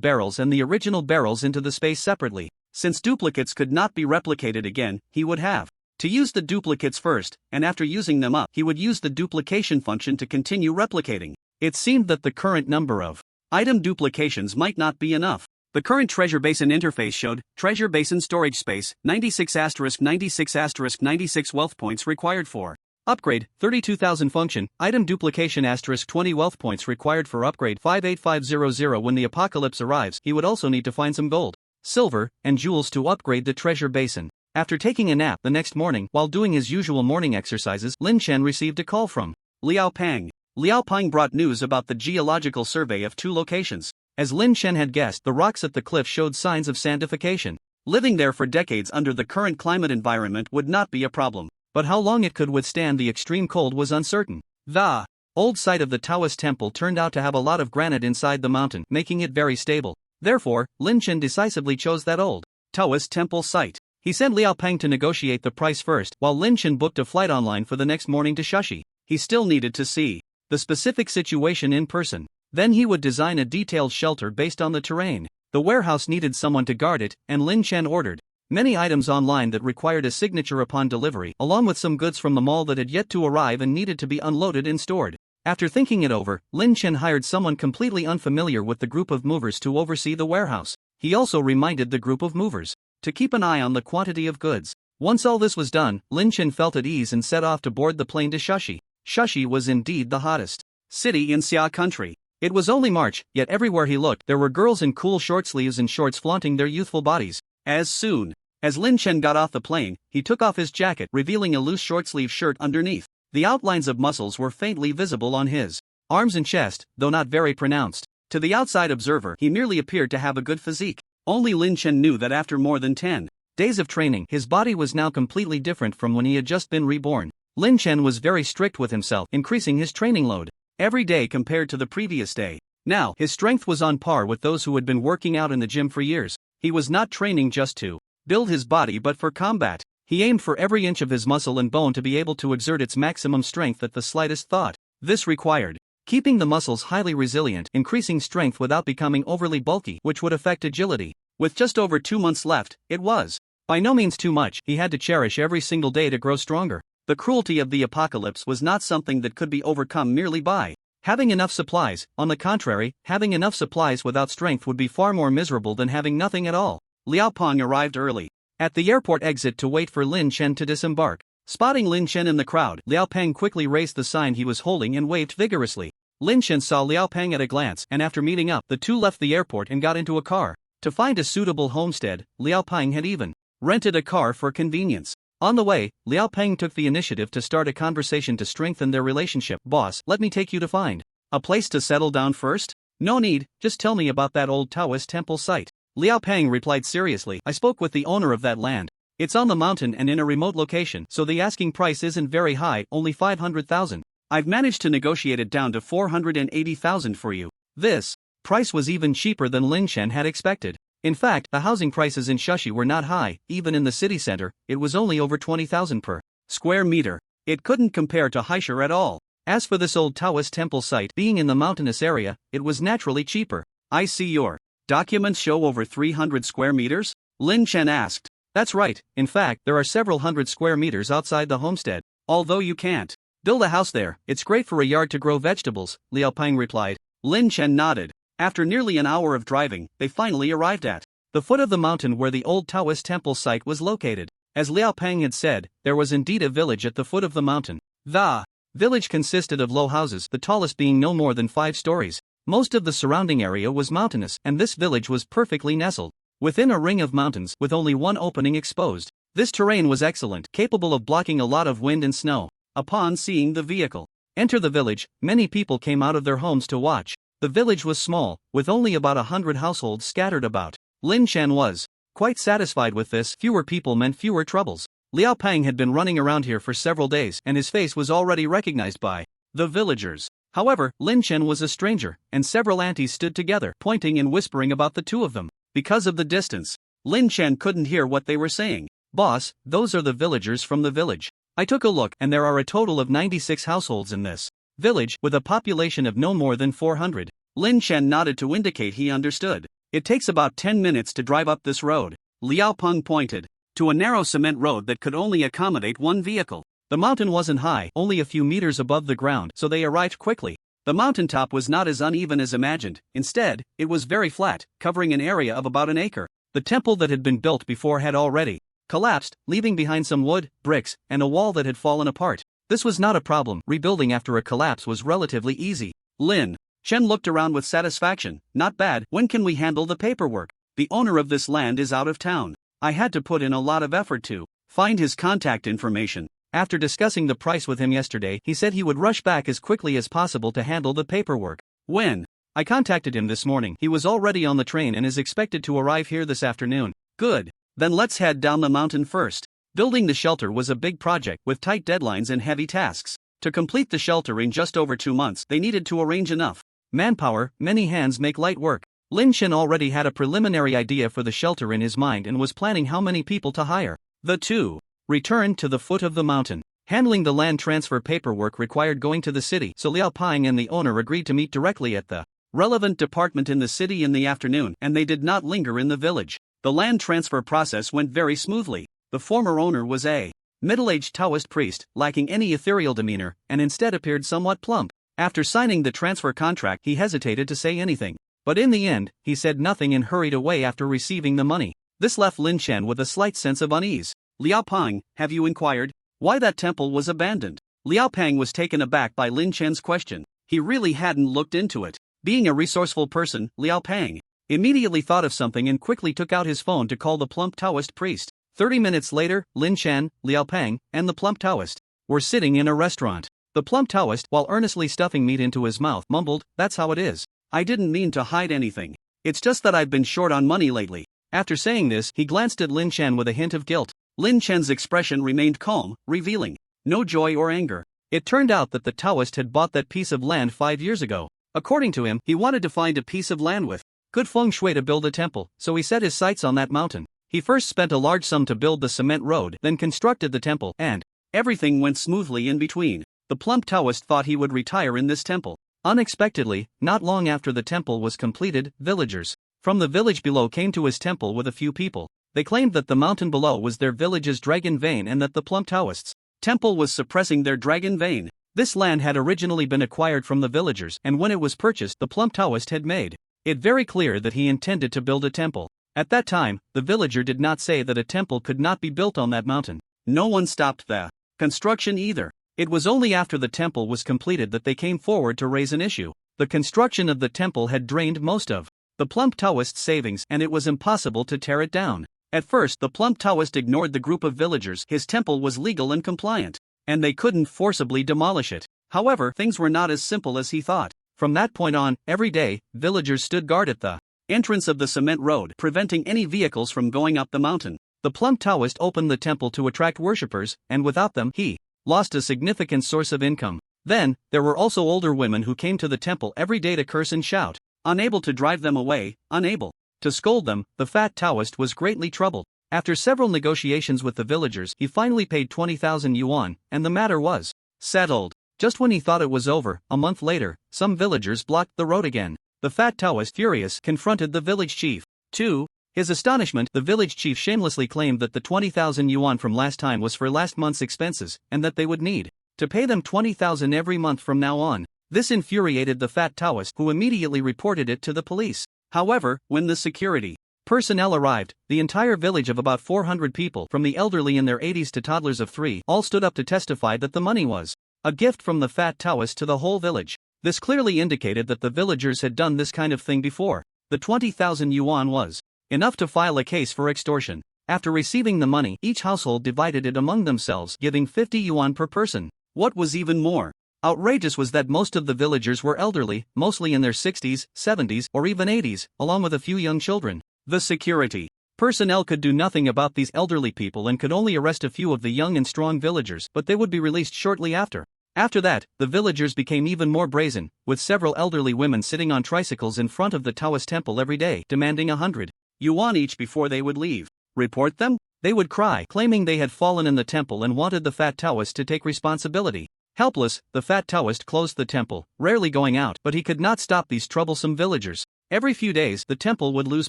barrels and the original barrels into the space separately. Since duplicates could not be replicated again, he would have to use the duplicates first, and after using them up, he would use the duplication function to continue replicating. It seemed that the current number of item duplications might not be enough. The current treasure basin interface showed treasure basin storage space 96*96*96 wealth points required for upgrade, 32,000 function, item duplication *20 wealth points required for upgrade 58500. When the apocalypse arrives, he would also need to find some gold, silver, and jewels to upgrade the treasure basin. After taking a nap the next morning, while doing his usual morning exercises, Lin Chen received a call from Liao Pang. Liao Pang brought news about the geological survey of two locations. As Lin Chen had guessed, the rocks at the cliff showed signs of sandification. Living there for decades under the current climate environment would not be a problem. But how long it could withstand the extreme cold was uncertain. The old site of the Taoist temple turned out to have a lot of granite inside the mountain, making it very stable. Therefore, Lin Chen decisively chose that old Taoist temple site. He sent Liao Pang to negotiate the price first, while Lin Chen booked a flight online for the next morning to Shushi. He still needed to see the specific situation in person. Then he would design a detailed shelter based on the terrain. The warehouse needed someone to guard it, and Lin Chen ordered many items online that required a signature upon delivery, along with some goods from the mall that had yet to arrive and needed to be unloaded and stored. After thinking it over, Lin Chen hired someone completely unfamiliar with the group of movers to oversee the warehouse. He also reminded the group of movers to keep an eye on the quantity of goods. Once all this was done, Lin Chen felt at ease and set off to board the plane to Shushi. Shushi was indeed the hottest city in Xia country. It was only March, yet everywhere he looked, there were girls in cool short sleeves and shorts flaunting their youthful bodies. As soon as Lin Chen got off the plane, he took off his jacket, revealing a loose short-sleeve shirt underneath. The outlines of muscles were faintly visible on his arms and chest, though not very pronounced. To the outside observer, he merely appeared to have a good physique. Only Lin Chen knew that after more than 10 days of training, his body was now completely different from when he had just been reborn. Lin Chen was very strict with himself, increasing his training load every day compared to the previous day. Now, his strength was on par with those who had been working out in the gym for years. He was not training just to build his body but for combat. He aimed for every inch of his muscle and bone to be able to exert its maximum strength at the slightest thought. This required keeping the muscles highly resilient, increasing strength without becoming overly bulky, which would affect agility. With just over 2 months left, it was by no means too much. He had to cherish every single day to grow stronger. The cruelty of the apocalypse was not something that could be overcome merely by having enough supplies. On the contrary, having enough supplies without strength would be far more miserable than having nothing at all. Liao Pang arrived early at the airport exit to wait for Lin Chen to disembark. Spotting Lin Chen in the crowd, Liao Pang quickly raised the sign he was holding and waved vigorously. Lin Chen saw Liao Pang at a glance, and after meeting up, the two left the airport and got into a car. To find a suitable homestead, Liao Pang had even rented a car for convenience. On the way, Liao Pang took the initiative to start a conversation to strengthen their relationship. "Boss, let me take you to find a place to settle down first?" "No need, just tell me about that old Taoist temple site." Liao Pang replied seriously. "I spoke with the owner of that land. It's on the mountain and in a remote location, so the asking price isn't very high, only 500,000. I've managed to negotiate it down to 480,000 for you." This price was even cheaper than Lin Chen had expected. In fact, the housing prices in Shushi were not high. Even in the city center, it was only over 20,000 per square meter. It couldn't compare to Haishar at all. As for this old Taoist temple site being in the mountainous area, it was naturally cheaper. I see your documents show over 300 square meters? Lin Chen asked. That's right, in fact, there are several hundred square meters outside the homestead. Although you can't build a house there, it's great for a yard to grow vegetables, Liao Peng replied. Lin Chen nodded. After nearly an hour of driving, they finally arrived at the foot of the mountain where the old Taoist temple site was located. As Liao Peng had said, there was indeed a village at the foot of the mountain. The village consisted of low houses, the tallest being no more than 5 stories. Most of the surrounding area was mountainous, and this village was perfectly nestled within a ring of mountains with only one opening exposed. This terrain was excellent, capable of blocking a lot of wind and snow. Upon seeing the vehicle enter the village, many people came out of their homes to watch. The village was small, with only about 100 households scattered about. Lin Chen was quite satisfied with this. Fewer people meant fewer troubles. Liao Peng had been running around here for several days, and his face was already recognized by the villagers. However, Lin Chen was a stranger, and several aunties stood together, pointing and whispering about the two of them. Because of the distance, Lin Chen couldn't hear what they were saying. Boss, those are the villagers from the village. I took a look, and there are a total of 96 households in this village, with a population of no more than 400. Lin Chen nodded to indicate he understood. It takes about 10 minutes to drive up this road. Liao Peng pointed to a narrow cement road that could only accommodate one vehicle. The mountain wasn't high, only a few meters above the ground, so they arrived quickly. The mountaintop was not as uneven as imagined. Instead, it was very flat, covering an area of about an acre. The temple that had been built before had already collapsed, leaving behind some wood, bricks, and a wall that had fallen apart. This was not a problem. Rebuilding after a collapse was relatively easy. Lin Chen looked around with satisfaction. Not bad. When can we handle the paperwork? The owner of this land is out of town. I had to put in a lot of effort to find his contact information. After discussing the price with him yesterday, he said he would rush back as quickly as possible to handle the paperwork. When I contacted him this morning, he was already on the train and is expected to arrive here this afternoon. Good. Then let's head down the mountain first. Building the shelter was a big project with tight deadlines and heavy tasks. To complete the shelter in just over 2 months, they needed to arrange enough manpower. Many hands make light work. Lin Chen already had a preliminary idea for the shelter in his mind and was planning how many people to hire. The two returned to the foot of the mountain. Handling the land transfer paperwork required going to the city, so Liao Peng and the owner agreed to meet directly at the relevant department in the city in the afternoon, and they did not linger in the village. The land transfer process went very smoothly. The former owner was a middle-aged Taoist priest, lacking any ethereal demeanor, and instead appeared somewhat plump. After signing the transfer contract, he hesitated to say anything. But in the end, he said nothing and hurried away after receiving the money. This left Lin Chen with a slight sense of unease. Liao Peng, have you inquired why that temple was abandoned? Liao Peng was taken aback by Lin Chen's question. He really hadn't looked into it. Being a resourceful person, Liao Peng immediately thought of something and quickly took out his phone to call the plump Taoist priest. 30 minutes later, Lin Chen, Liao Peng, and the plump Taoist were sitting in a restaurant. The plump Taoist, while earnestly stuffing meat into his mouth, mumbled, "That's how it is. I didn't mean to hide anything. It's just that I've been short on money lately." After saying this, he glanced at Lin Chen with a hint of guilt. Lin Chen's expression remained calm, revealing no joy or anger. It turned out that the Taoist had bought that piece of land 5 years ago. According to him, he wanted to find a piece of land with good feng shui to build a temple, so he set his sights on that mountain. He first spent a large sum to build the cement road, then constructed the temple, and everything went smoothly in between. The plump Taoist thought he would retire in this temple. Unexpectedly, not long after the temple was completed, villagers from the village below came to his temple with a few people. They claimed that the mountain below was their village's dragon vein and that the plump Taoist's temple was suppressing their dragon vein. This land had originally been acquired from the villagers, and when it was purchased, the plump Taoist had made it very clear that he intended to build a temple. At that time, the villager did not say that a temple could not be built on that mountain. No one stopped the construction either. It was only after the temple was completed that they came forward to raise an issue. The construction of the temple had drained most of the plump Taoist's savings, and it was impossible to tear it down. At first, the plump Taoist ignored the group of villagers. His temple was legal and compliant, and they couldn't forcibly demolish it. However, things were not as simple as he thought. From that point on, every day, villagers stood guard at the entrance of the cement road, preventing any vehicles from going up the mountain. The plump Taoist opened the temple to attract worshippers, and without them, he lost a significant source of income. Then, there were also older women who came to the temple every day to curse and shout. Unable to drive them away, unable to scold them, the fat Taoist was greatly troubled. After several negotiations with the villagers, he finally paid 20,000 yuan, and the matter was settled. Just when he thought it was over, a month later, some villagers blocked the road again. The fat Taoist, furious, confronted the village chief. To his astonishment, the village chief shamelessly claimed that the 20,000 yuan from last time was for last month's expenses, and that they would need to pay them 20,000 every month from now on. This infuriated the fat Taoist, who immediately reported it to the police. However, when the security personnel arrived, the entire village of about 400 people, from the elderly in their 80s to toddlers of 3, all stood up to testify that the money was a gift from the fat Taoist to the whole village. This clearly indicated that the villagers had done this kind of thing before. The 20,000 yuan was enough to file a case for extortion. After receiving the money, each household divided it among themselves, giving 50 yuan per person. What was even more outrageous was that most of the villagers were elderly, mostly in their 60s, 70s, or even 80s, along with a few young children. The security personnel could do nothing about these elderly people and could only arrest a few of the young and strong villagers, but they would be released shortly after. After that, the villagers became even more brazen, with several elderly women sitting on tricycles in front of the Taoist temple every day, demanding 100 yuan each before they would leave. Report them? They would cry, claiming they had fallen in the temple and wanted the fat Taoist to take responsibility. Helpless, the fat Taoist closed the temple, rarely going out, but he could not stop these troublesome villagers. Every few days, the temple would lose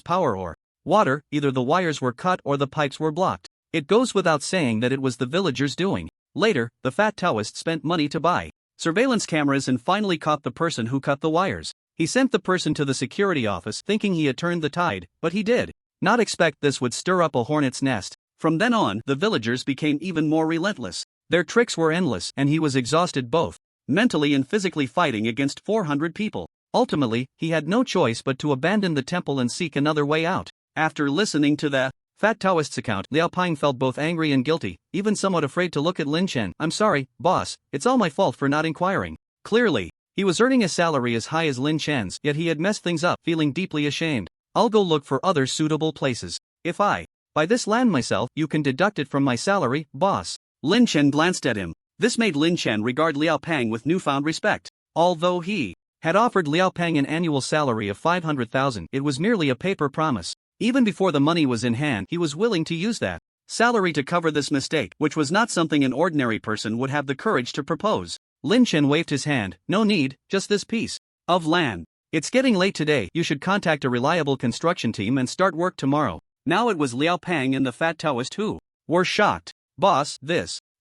power or water, either the wires were cut or the pipes were blocked. It goes without saying that it was the villagers' doing. Later, the fat Taoist spent money to buy surveillance cameras and finally caught the person who cut the wires. He sent the person to the security office thinking he had turned the tide, but he did not expect this would stir up a hornet's nest. From then on, the villagers became even more relentless. Their tricks were endless, and he was exhausted both mentally and physically fighting against 400 people. Ultimately, he had no choice but to abandon the temple and seek another way out. After listening to the fat Taoist's account, Liao Pang felt both angry and guilty, even somewhat afraid to look at Lin Chen. "I'm sorry, boss, it's all my fault for not inquiring." Clearly, he was earning a salary as high as Lin Chen's, yet he had messed things up, feeling deeply ashamed. "I'll go look for other suitable places. If I buy this land myself, you can deduct it from my salary, boss." Lin Chen glanced at him. This made Lin Chen regard Liao Pang with newfound respect. Although he had offered Liao Pang an annual salary of 500,000, it was merely a paper promise. Even before the money was in hand, he was willing to use that salary to cover this mistake, which was not something an ordinary person would have the courage to propose. Lin Chen waved his hand. "No need, just this piece of land. It's getting late today, you should contact a reliable construction team and start work tomorrow." Now it was Liao Pang and the fat Taoist who were shocked. "Boss,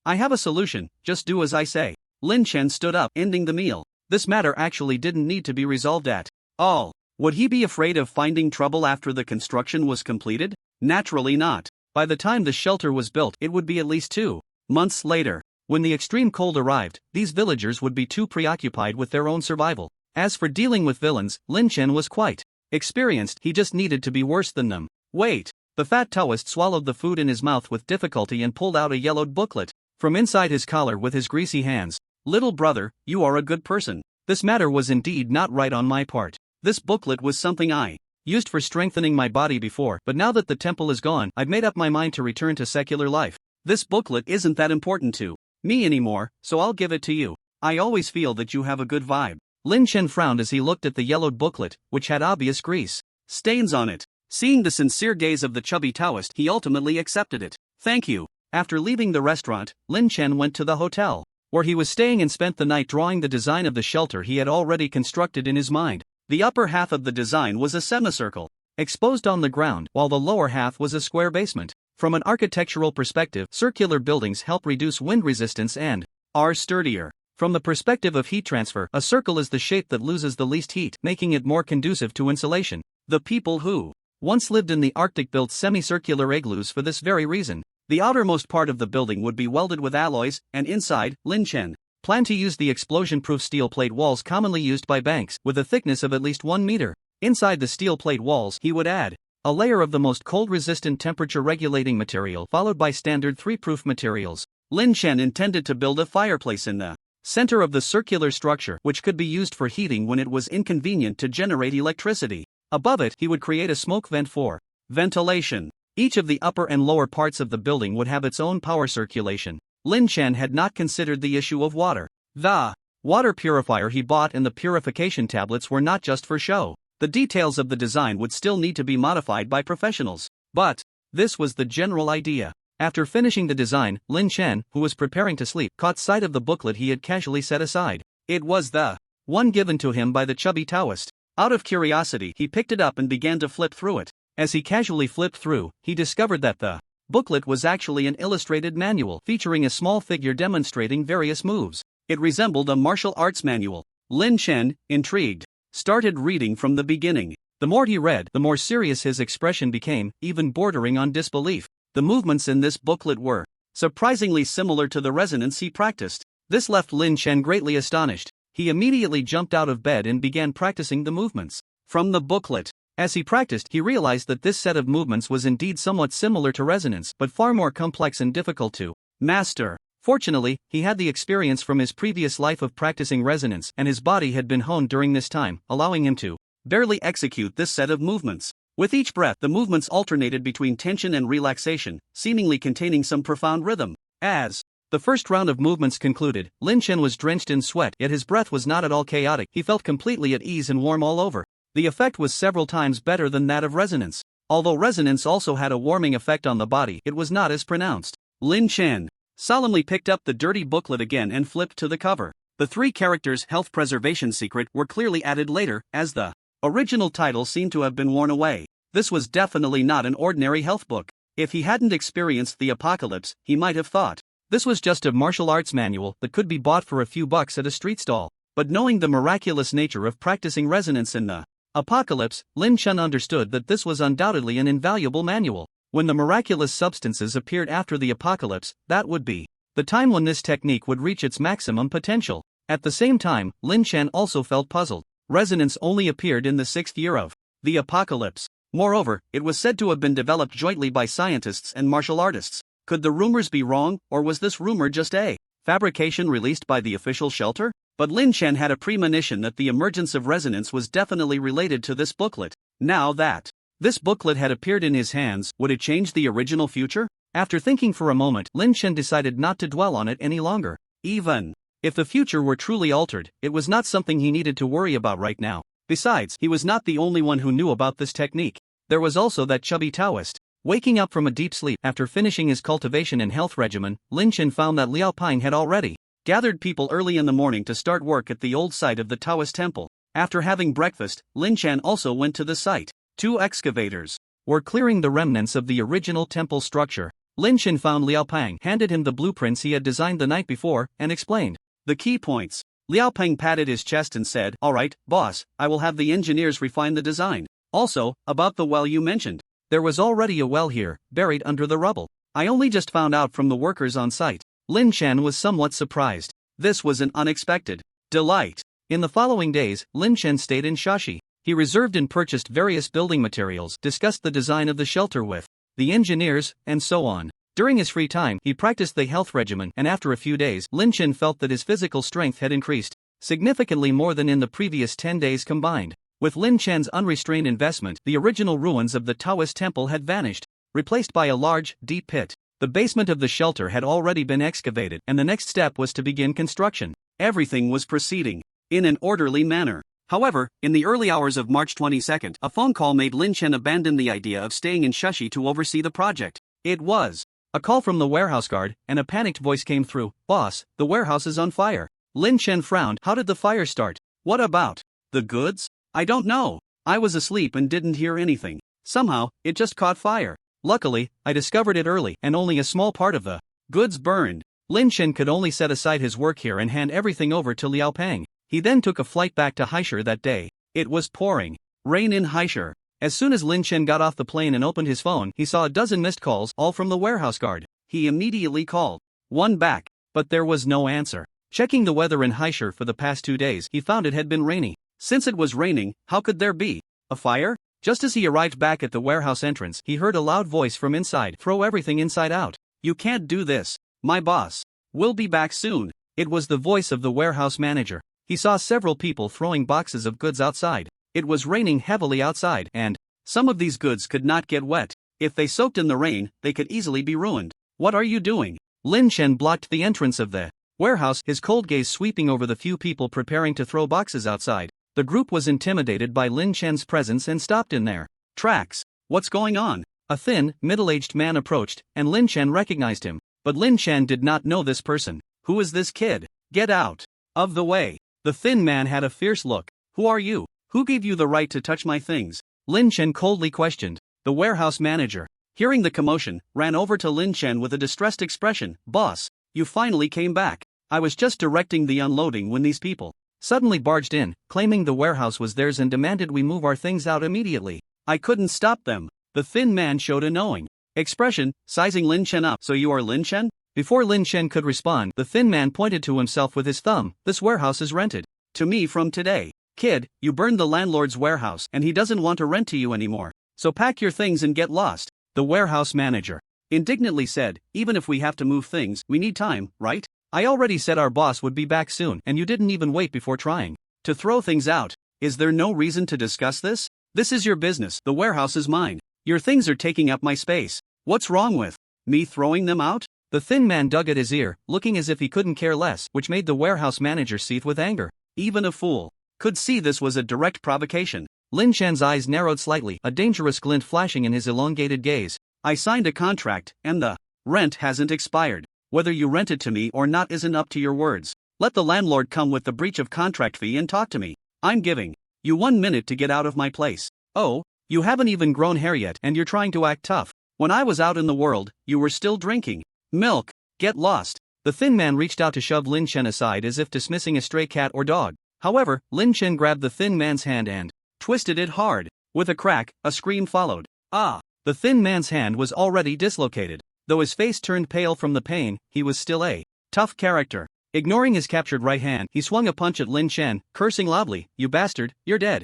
I have a solution, just do as I say." Lin Chen stood up, ending the meal. This matter actually didn't need to be resolved at all. Would he be afraid of finding trouble after the construction was completed? Naturally not. By the time the shelter was built, it would be at least 2 months later. When the extreme cold arrived, these villagers would be too preoccupied with their own survival. As for dealing with villains, Lin Chen was quite experienced, he just needed to be worse than them. Wait. The fat Taoist swallowed the food in his mouth with difficulty and pulled out a yellowed booklet from inside his collar with his greasy hands. "Little brother, you are a good person. This matter was indeed not right on my part. This booklet was something I used for strengthening my body before, but now that the temple is gone, I've made up my mind to return to secular life. This booklet isn't that important to me anymore, so I'll give it to you. I always feel that you have a good vibe." Lin Chen frowned as he looked at the yellowed booklet, which had obvious grease stains on it. Seeing the sincere gaze of the chubby Taoist, he ultimately accepted it. "Thank you." After leaving the restaurant, Lin Chen went to the hotel where he was staying and spent the night drawing the design of the shelter he had already constructed in his mind. The upper half of the design was a semicircle, exposed on the ground, while the lower half was a square basement. From an architectural perspective, circular buildings help reduce wind resistance and are sturdier. From the perspective of heat transfer, a circle is the shape that loses the least heat, making it more conducive to insulation. The people who once lived in the Arctic built semicircular igloos for this very reason. The outermost part of the building would be welded with alloys, and inside, Lin Chen planned to use the explosion-proof steel plate walls commonly used by banks, with a thickness of at least 1 meter. Inside the steel plate walls, he would add a layer of the most cold-resistant temperature-regulating material, followed by standard 3-proof materials. Lin Chen intended to build a fireplace in the center of the circular structure, which could be used for heating when it was inconvenient to generate electricity. Above it, he would create a smoke vent for ventilation. Each of the upper and lower parts of the building would have its own power circulation. Lin Chen had not considered the issue of water. The water purifier he bought and the purification tablets were not just for show. The details of the design would still need to be modified by professionals. But This was the general idea. After finishing the design, Lin Chen, who was preparing to sleep, caught sight of the booklet he had casually set aside. It was the one given to him by the chubby Taoist. Out of curiosity, he picked it up and began to flip through it. As he casually flipped through, he discovered that the booklet was actually an illustrated manual featuring a small figure demonstrating various moves. It resembled a martial arts manual. Lin Chen, intrigued, started reading from the beginning. The more he read, the more serious his expression became, even bordering on disbelief. The movements in this booklet were surprisingly similar to the resonance he practiced. This left Lin Chen greatly astonished. He immediately jumped out of bed and began practicing the movements from the booklet. As he practiced, he realized that this set of movements was indeed somewhat similar to resonance, but far more complex and difficult to master. Fortunately, he had the experience from his previous life of practicing resonance, and his body had been honed during this time, allowing him to barely execute this set of movements. With each breath, the movements alternated between tension and relaxation, seemingly containing some profound rhythm. As the first round of movements concluded, Lin Chen was drenched in sweat, yet his breath was not at all chaotic. He felt completely at ease and warm all over. The effect was several times better than that of resonance. Although resonance also had a warming effect on the body, it was not as pronounced. Lin Chen solemnly picked up the dirty booklet again and flipped to the cover. The 3 characters' health preservation secret were clearly added later, as the original title seemed to have been worn away. This was definitely not an ordinary health book. If he hadn't experienced the apocalypse, he might have thought this was just a martial arts manual that could be bought for a few bucks at a street stall. But knowing the miraculous nature of practicing resonance in the apocalypse, Lin Chen understood that this was undoubtedly an invaluable manual. When the miraculous substances appeared after the apocalypse, that would be the time when this technique would reach its maximum potential. At the same time, Lin Chen also felt puzzled. Resonance only appeared in the 6th year of the apocalypse. Moreover, it was said to have been developed jointly by scientists and martial artists. Could the rumors be wrong, or was this rumor just a fabrication released by the official shelter? But Lin Chen had a premonition that the emergence of resonance was definitely related to this booklet. Now that this booklet had appeared in his hands, would it change the original future? After thinking for a moment, Lin Chen decided not to dwell on it any longer. Even if the future were truly altered, it was not something he needed to worry about right now. Besides, he was not the only one who knew about this technique. There was also that chubby Taoist. Waking up from a deep sleep after finishing his cultivation and health regimen, Lin Chen found that Liao Ping had already gathered people early in the morning to start work at the old site of the Taoist temple. After having breakfast, Lin Chen also went to the site. 2 excavators were clearing the remnants of the original temple structure. Lin Chen found Liao Ping, handed him the blueprints he had designed the night before, and explained the key points. Liao Ping patted his chest and said, "All right, boss, I will have the engineers refine the design. Also, about the well you mentioned. There was already a well here, buried under the rubble. I only just found out from the workers on site." Lin Chen was somewhat surprised. This was an unexpected delight. In the following days, Lin Chen stayed in Shashi. He reserved and purchased various building materials, discussed the design of the shelter with the engineers, and so on. During his free time, he practiced the health regimen, and after a few days, Lin Chen felt that his physical strength had increased significantly more than in the previous 10 days combined. With Lin Chen's unrestrained investment, the original ruins of the Taoist temple had vanished, replaced by a large, deep pit. The basement of the shelter had already been excavated, and the next step was to begin construction. Everything was proceeding in an orderly manner. However, in the early hours of March 22, a phone call made Lin Chen abandon the idea of staying in Shashi to oversee the project. It was a call from the warehouse guard, and a panicked voice came through. "Boss, the warehouse is on fire." Lin Chen frowned. "How did the fire start? What about the goods?" "I don't know. I was asleep and didn't hear anything. Somehow, it just caught fire. Luckily, I discovered it early, and only a small part of the goods burned." Lin Chen could only set aside his work here and hand everything over to Liao Ping. He then took a flight back to Haishur that day. It was pouring rain in Haishur. As soon as Lin Chen got off the plane and opened his phone, he saw a dozen missed calls, all from the warehouse guard. He immediately called one back, but there was no answer. Checking the weather in Haishur for the past 2 days, he found it had been rainy. Since it was raining, how could there be a fire? Just as he arrived back at the warehouse entrance, he heard a loud voice from inside. "Throw everything inside out. You can't do this. My boss will be back soon." It was the voice of the warehouse manager. He saw several people throwing boxes of goods outside. It was raining heavily outside, and some of these goods could not get wet. If they soaked in the rain, they could easily be ruined. "What are you doing?" Lin Chen blocked the entrance of the warehouse, his cold gaze sweeping over the few people preparing to throw boxes outside. The group was intimidated by Lin Chen's presence and stopped in their tracks. "What's going on?" A thin, middle-aged man approached, and Lin Chen recognized him. But Lin Chen did not know this person. Who is this kid? Get out of the way. The thin man had a fierce look. Who are you? Who gave you the right to touch my things? Lin Chen coldly questioned. The warehouse manager, hearing the commotion, ran over to Lin Chen with a distressed expression. Boss, you finally came back. I was just directing the unloading when these people suddenly barged in, claiming the warehouse was theirs and demanded we move our things out immediately. I couldn't stop them. The thin man showed a knowing expression, sizing Lin Chen up. So you are Lin Chen? Before Lin Chen could respond, the thin man pointed to himself with his thumb. This warehouse is rented to me from today. Kid, you burned the landlord's warehouse and he doesn't want to rent to you anymore. So pack your things and get lost. The warehouse manager indignantly said, even if we have to move things, we need time, right? I already said our boss would be back soon and you didn't even wait before trying to throw things out. Is there no reason to discuss this? This is your business. The warehouse is mine. Your things are taking up my space. What's wrong with me throwing them out? The thin man dug at his ear, looking as if he couldn't care less, which made the warehouse manager seethe with anger. Even a fool could see this was a direct provocation. Lin Chen's eyes narrowed slightly, a dangerous glint flashing in his elongated gaze. I signed a contract, and the rent hasn't expired. Whether you rent it to me or not isn't up to your words. Let the landlord come with the breach of contract fee and talk to me. I'm giving you 1 minute to get out of my place. Oh, you haven't even grown hair yet and you're trying to act tough. When I was out in the world, you were still drinking milk. Get lost. The thin man reached out to shove Lin Chen aside as if dismissing a stray cat or dog. However, Lin Chen grabbed the thin man's hand and twisted it hard. With a crack, a scream followed. Ah! The thin man's hand was already dislocated. Though his face turned pale from the pain, he was still a tough character. Ignoring his captured right hand, he swung a punch at Lin Chen, cursing loudly, You bastard, you're dead.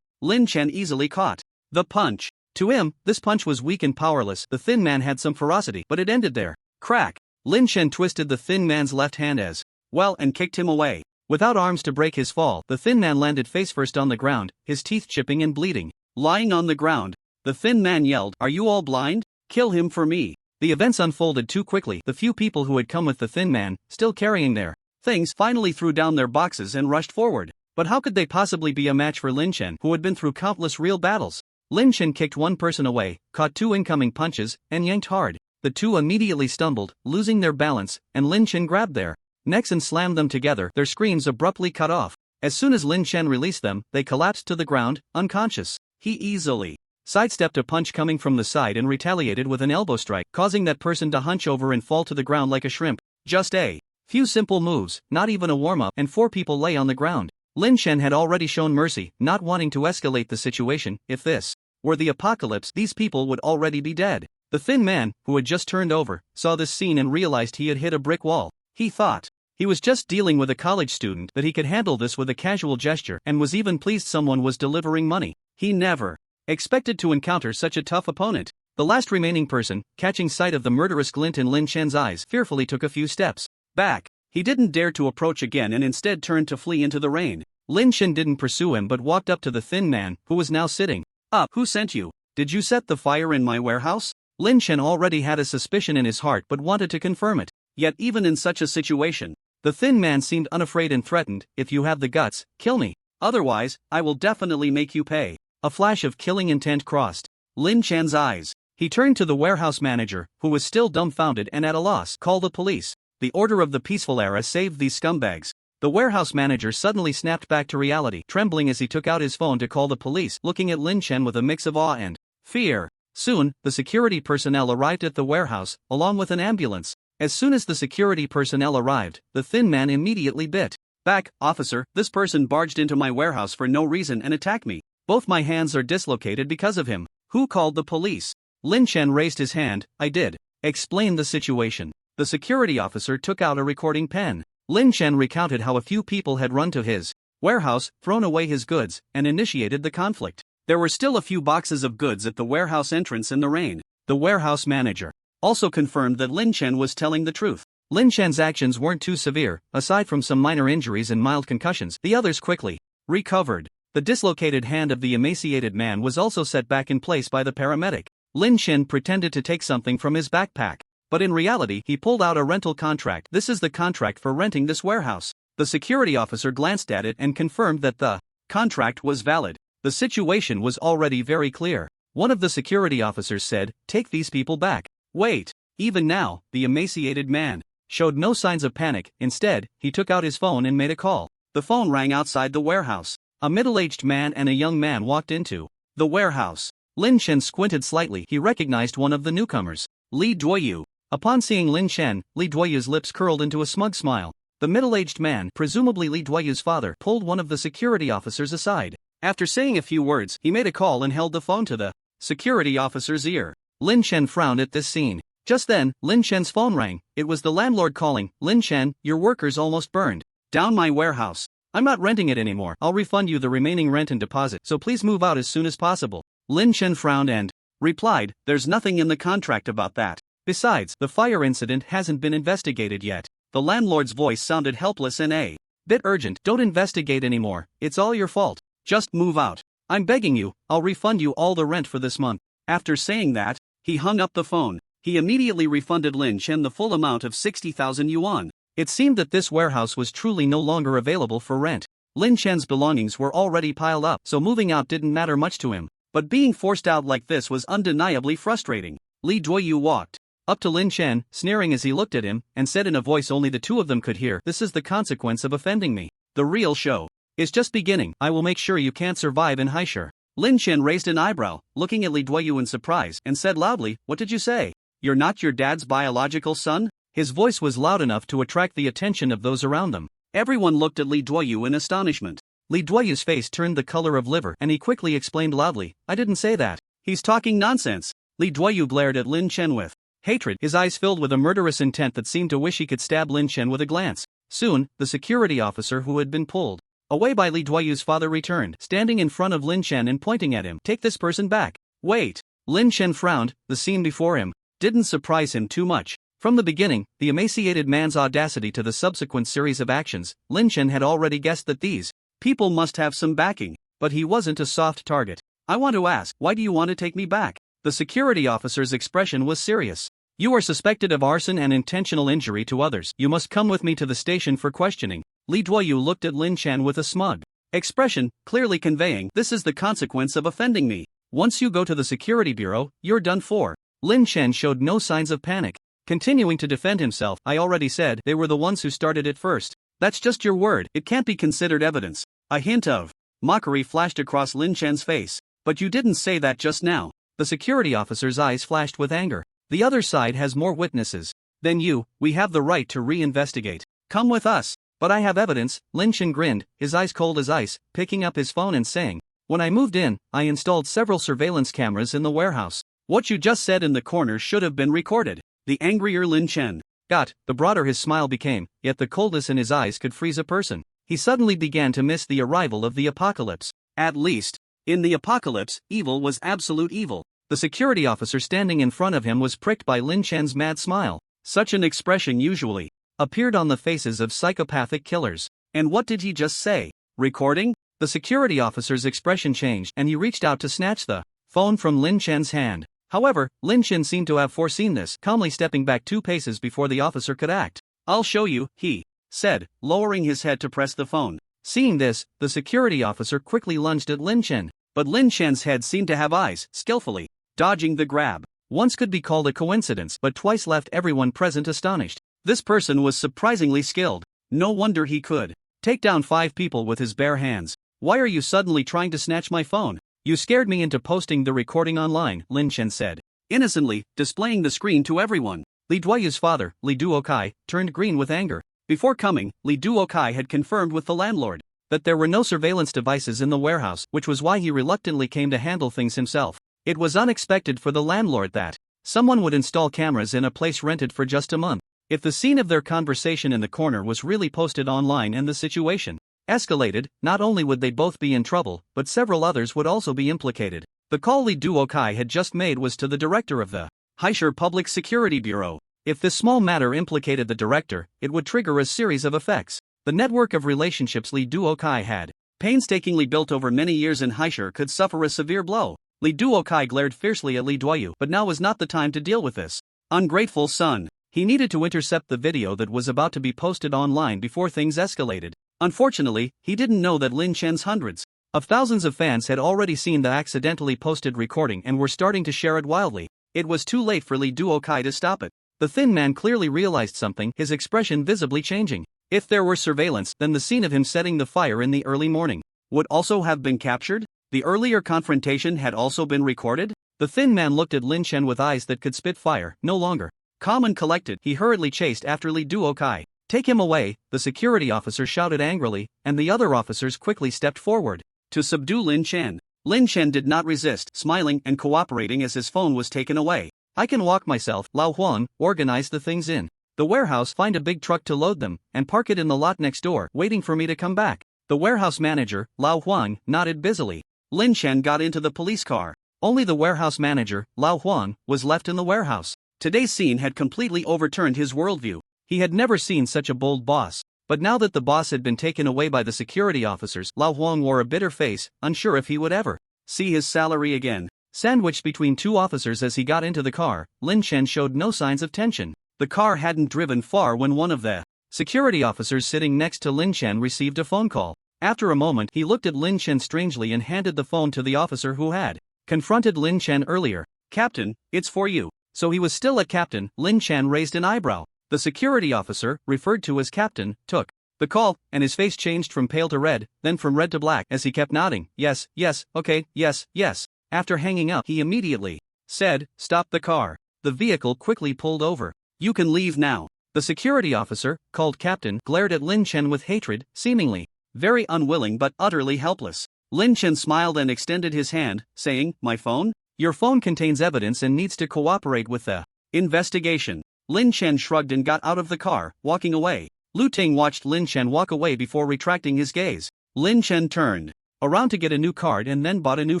Lin Chen easily caught the punch. To him, this punch was weak and powerless. The thin man had some ferocity, but it ended there. Crack! Lin Chen twisted the thin man's left hand as well and kicked him away. Without arms to break his fall, the thin man landed face first on the ground, his teeth chipping and bleeding. Lying on the ground, the thin man yelled, Are you all blind? Kill him for me. The events unfolded too quickly. The few people who had come with the thin man, still carrying their things, finally threw down their boxes and rushed forward. But how could they possibly be a match for Lin Chen, who had been through countless real battles? Lin Chen kicked one person away, caught 2 incoming punches, and yanked hard. The 2 immediately stumbled, losing their balance, and Lin Chen grabbed their necks and slammed them together, their screams abruptly cut off. As soon as Lin Chen released them, they collapsed to the ground, unconscious. He easily sidestepped a punch coming from the side and retaliated with an elbow strike, causing that person to hunch over and fall to the ground like a shrimp. Just a few simple moves, not even a warm-up, and 4 people lay on the ground. Lin Chen had already shown mercy, not wanting to escalate the situation. If this were the apocalypse, these people would already be dead. The thin man, who had just turned over, saw this scene and realized he had hit a brick wall. He thought he was just dealing with a college student, that he could handle this with a casual gesture, and was even pleased someone was delivering money. He never expected to encounter such a tough opponent. The last remaining person, catching sight of the murderous glint in Lin Chen's eyes, fearfully took a few steps back. He didn't dare to approach again and instead turned to flee into the rain. Lin Chen didn't pursue him but walked up to the thin man, who was now sitting up. Who sent you? Did you set the fire in my warehouse? Lin Chen already had a suspicion in his heart but wanted to confirm it. Yet even in such a situation, the thin man seemed unafraid and threatened, If you have the guts, kill me. Otherwise, I will definitely make you pay. A flash of killing intent crossed Lin Chen's eyes. He turned to the warehouse manager, who was still dumbfounded and at a loss. Call the police. The order of the peaceful era saved these scumbags. The warehouse manager suddenly snapped back to reality, trembling as he took out his phone to call the police, looking at Lin Chen with a mix of awe and fear. Soon, the security personnel arrived at the warehouse, along with an ambulance. As soon as the security personnel arrived, the thin man immediately bit back. Officer, this person barged into my warehouse for no reason and attacked me. Both my hands are dislocated because of him. Who called the police? Lin Chen raised his hand. I did. Explain the situation. The security officer took out a recording pen. Lin Chen recounted how a few people had run to his warehouse, thrown away his goods, and initiated the conflict. There were still a few boxes of goods at the warehouse entrance in the rain. The warehouse manager also confirmed that Lin Chen was telling the truth. Lin Chen's actions weren't too severe. Aside from some minor injuries and mild concussions, the others quickly recovered. The dislocated hand of the emaciated man was also set back in place by the paramedic. Lin Chen pretended to take something from his backpack, but in reality he pulled out a rental contract. This is the contract for renting this warehouse. The security officer glanced at it and confirmed that the contract was valid. The situation was already very clear. One of the security officers said, "Take these people back." Wait. Even now, the emaciated man showed no signs of panic. Instead, he took out his phone and made a call. The phone rang outside the warehouse. A middle-aged man and a young man walked into the warehouse. Lin Chen squinted slightly. He recognized one of the newcomers, Li Duoyu. Upon seeing Lin Chen, Li Duoyu's lips curled into a smug smile. The middle-aged man, presumably Li Duoyu's father, pulled one of the security officers aside. After saying a few words, he made a call and held the phone to the security officer's ear. Lin Chen frowned at this scene. Just then, Lin Chen's phone rang. It was the landlord calling. "Lin Chen, your workers almost burned down my warehouse. I'm not renting it anymore. I'll refund you the remaining rent and deposit, so please move out as soon as possible." Lin Chen frowned and replied, "There's nothing in the contract about that. Besides, the fire incident hasn't been investigated yet." The landlord's voice sounded helpless and a bit urgent. "Don't investigate anymore. It's all your fault. Just move out. I'm begging you. I'll refund you all the rent for this month." After saying that, he hung up the phone. He immediately refunded Lin Chen the full amount of 60,000 yuan. It seemed that this warehouse was truly no longer available for rent. Lin Chen's belongings were already piled up, so moving out didn't matter much to him. But being forced out like this was undeniably frustrating. Li Duoyu walked up to Lin Chen, sneering as he looked at him, and said in a voice only the two of them could hear, "This is the consequence of offending me. The real show is just beginning. I will make sure you can't survive in Haishur." Lin Chen raised an eyebrow, looking at Li Duoyu in surprise, and said loudly, "What did you say? You're not your dad's biological son?" His voice was loud enough to attract the attention of those around them. Everyone looked at Li Duoyu in astonishment. Li Duoyu's face turned the color of liver, and he quickly explained loudly, "I didn't say that. He's talking nonsense." Li Duoyu glared at Lin Chen with hatred, his eyes filled with a murderous intent that seemed to wish he could stab Lin Chen with a glance. Soon, the security officer who had been pulled away by Li Duoyu's father returned, standing in front of Lin Chen and pointing at him. "Take this person back." "Wait." Lin Chen frowned. The scene before him didn't surprise him too much. From the beginning, the emaciated man's audacity to the subsequent series of actions, Lin Chen had already guessed that these people must have some backing, but he wasn't a soft target. "I want to ask, why do you want to take me back?" The security officer's expression was serious. "You are suspected of arson and intentional injury to others. You must come with me to the station for questioning." Li Duoyu looked at Lin Chen with a smug expression, clearly conveying, "This is the consequence of offending me. Once you go to the security bureau, you're done for." Lin Chen showed no signs of panic. Continuing to defend himself, "I already said they were the ones who started it first. That's just your word. It can't be considered evidence." A hint of mockery flashed across Lin Chen's face. "But you didn't say that just now." The security officer's eyes flashed with anger. "The other side has more witnesses than you. We have the right to re-investigate. Come with us." "But I have evidence." Lin Chen grinned, his eyes cold as ice, picking up his phone and saying, "When I moved in, I installed several surveillance cameras in the warehouse. What you just said in the corner should have been recorded." The angrier Lin Chen got, the broader his smile became, yet the coldness in his eyes could freeze a person. He suddenly began to miss the arrival of the apocalypse. At least, in the apocalypse, evil was absolute evil. The security officer standing in front of him was pricked by Lin Chen's mad smile. Such an expression usually appeared on the faces of psychopathic killers. And what did he just say? Recording? The security officer's expression changed and he reached out to snatch the phone from Lin Chen's hand. However, Lin Chen seemed to have foreseen this, calmly stepping back 2 paces before the officer could act. "I'll show you," he said, lowering his head to press the phone. Seeing this, the security officer quickly lunged at Lin Chen. But Lin Chen's head seemed to have eyes, skillfully dodging the grab. Once could be called a coincidence, but twice left everyone present astonished. This person was surprisingly skilled. No wonder he could take down 5 people with his bare hands. "Why are you suddenly trying to snatch my phone? You scared me into posting the recording online," Lin Chen said, innocently, displaying the screen to everyone. Li Duoyu's father, Li Duokai, turned green with anger. Before coming, Li Duokai had confirmed with the landlord that there were no surveillance devices in the warehouse, which was why he reluctantly came to handle things himself. It was unexpected for the landlord that someone would install cameras in a place rented for just a month. If the scene of their conversation in the corner was really posted online and the situation escalated, not only would they both be in trouble, but several others would also be implicated. The call Li Duokai had just made was to the director of the Haishur Public Security Bureau. If this small matter implicated the director, it would trigger a series of effects. The network of relationships Li Duokai had painstakingly built over many years in Haishur could suffer a severe blow. Li Duokai glared fiercely at Li Duoyu, but now was not the time to deal with this ungrateful son. He needed to intercept the video that was about to be posted online before things escalated. Unfortunately, he didn't know that Lin Chen's hundreds Of thousands of fans had already seen the accidentally posted recording and were starting to share it wildly. It was too late for Lee Duo-kai to stop it. The thin man clearly realized something, his expression visibly changing. If there were surveillance, then the scene of him setting the fire in the early morning would also have been captured? The earlier confrontation had also been recorded? The thin man looked at Lin Chen with eyes that could spit fire. No longer calm and collected, he hurriedly chased after Lee Duo-kai. "Take him away," the security officer shouted angrily, and the other officers quickly stepped forward to subdue Lin Chen. Lin Chen did not resist, smiling and cooperating as his phone was taken away. "I can walk myself," Lao Huang organized the things in the warehouse, find a big truck to load them, and park it in the lot next door, waiting for me to come back. The warehouse manager, Lao Huang, nodded busily. Lin Chen got into the police car. Only the warehouse manager, Lao Huang, was left in the warehouse. Today's scene had completely overturned his worldview. He had never seen such a bold boss. But now that the boss had been taken away by the security officers, Lao Huang wore a bitter face, unsure if he would ever see his salary again. Sandwiched between two officers as he got into the car, Lin Chen showed no signs of tension. The car hadn't driven far when one of the security officers sitting next to Lin Chen received a phone call. After a moment, he looked at Lin Chen strangely and handed the phone to the officer who had confronted Lin Chen earlier. "Captain, it's for you." So he was still a captain. Lin Chen raised an eyebrow. The security officer, referred to as captain, took the call, and his face changed from pale to red, then from red to black as he kept nodding. "Yes, yes, okay, yes, yes." After hanging up, he immediately said, "Stop the car." The vehicle quickly pulled over. "You can leave now." The security officer, called captain, glared at Lin Chen with hatred, seemingly very unwilling but utterly helpless. Lin Chen smiled and extended his hand, saying, "My phone? Your phone contains evidence and needs to cooperate with the investigation." Lin Chen shrugged and got out of the car, walking away. Lu Ting watched Lin Chen walk away before retracting his gaze. Lin Chen turned around to get a new card and then bought a new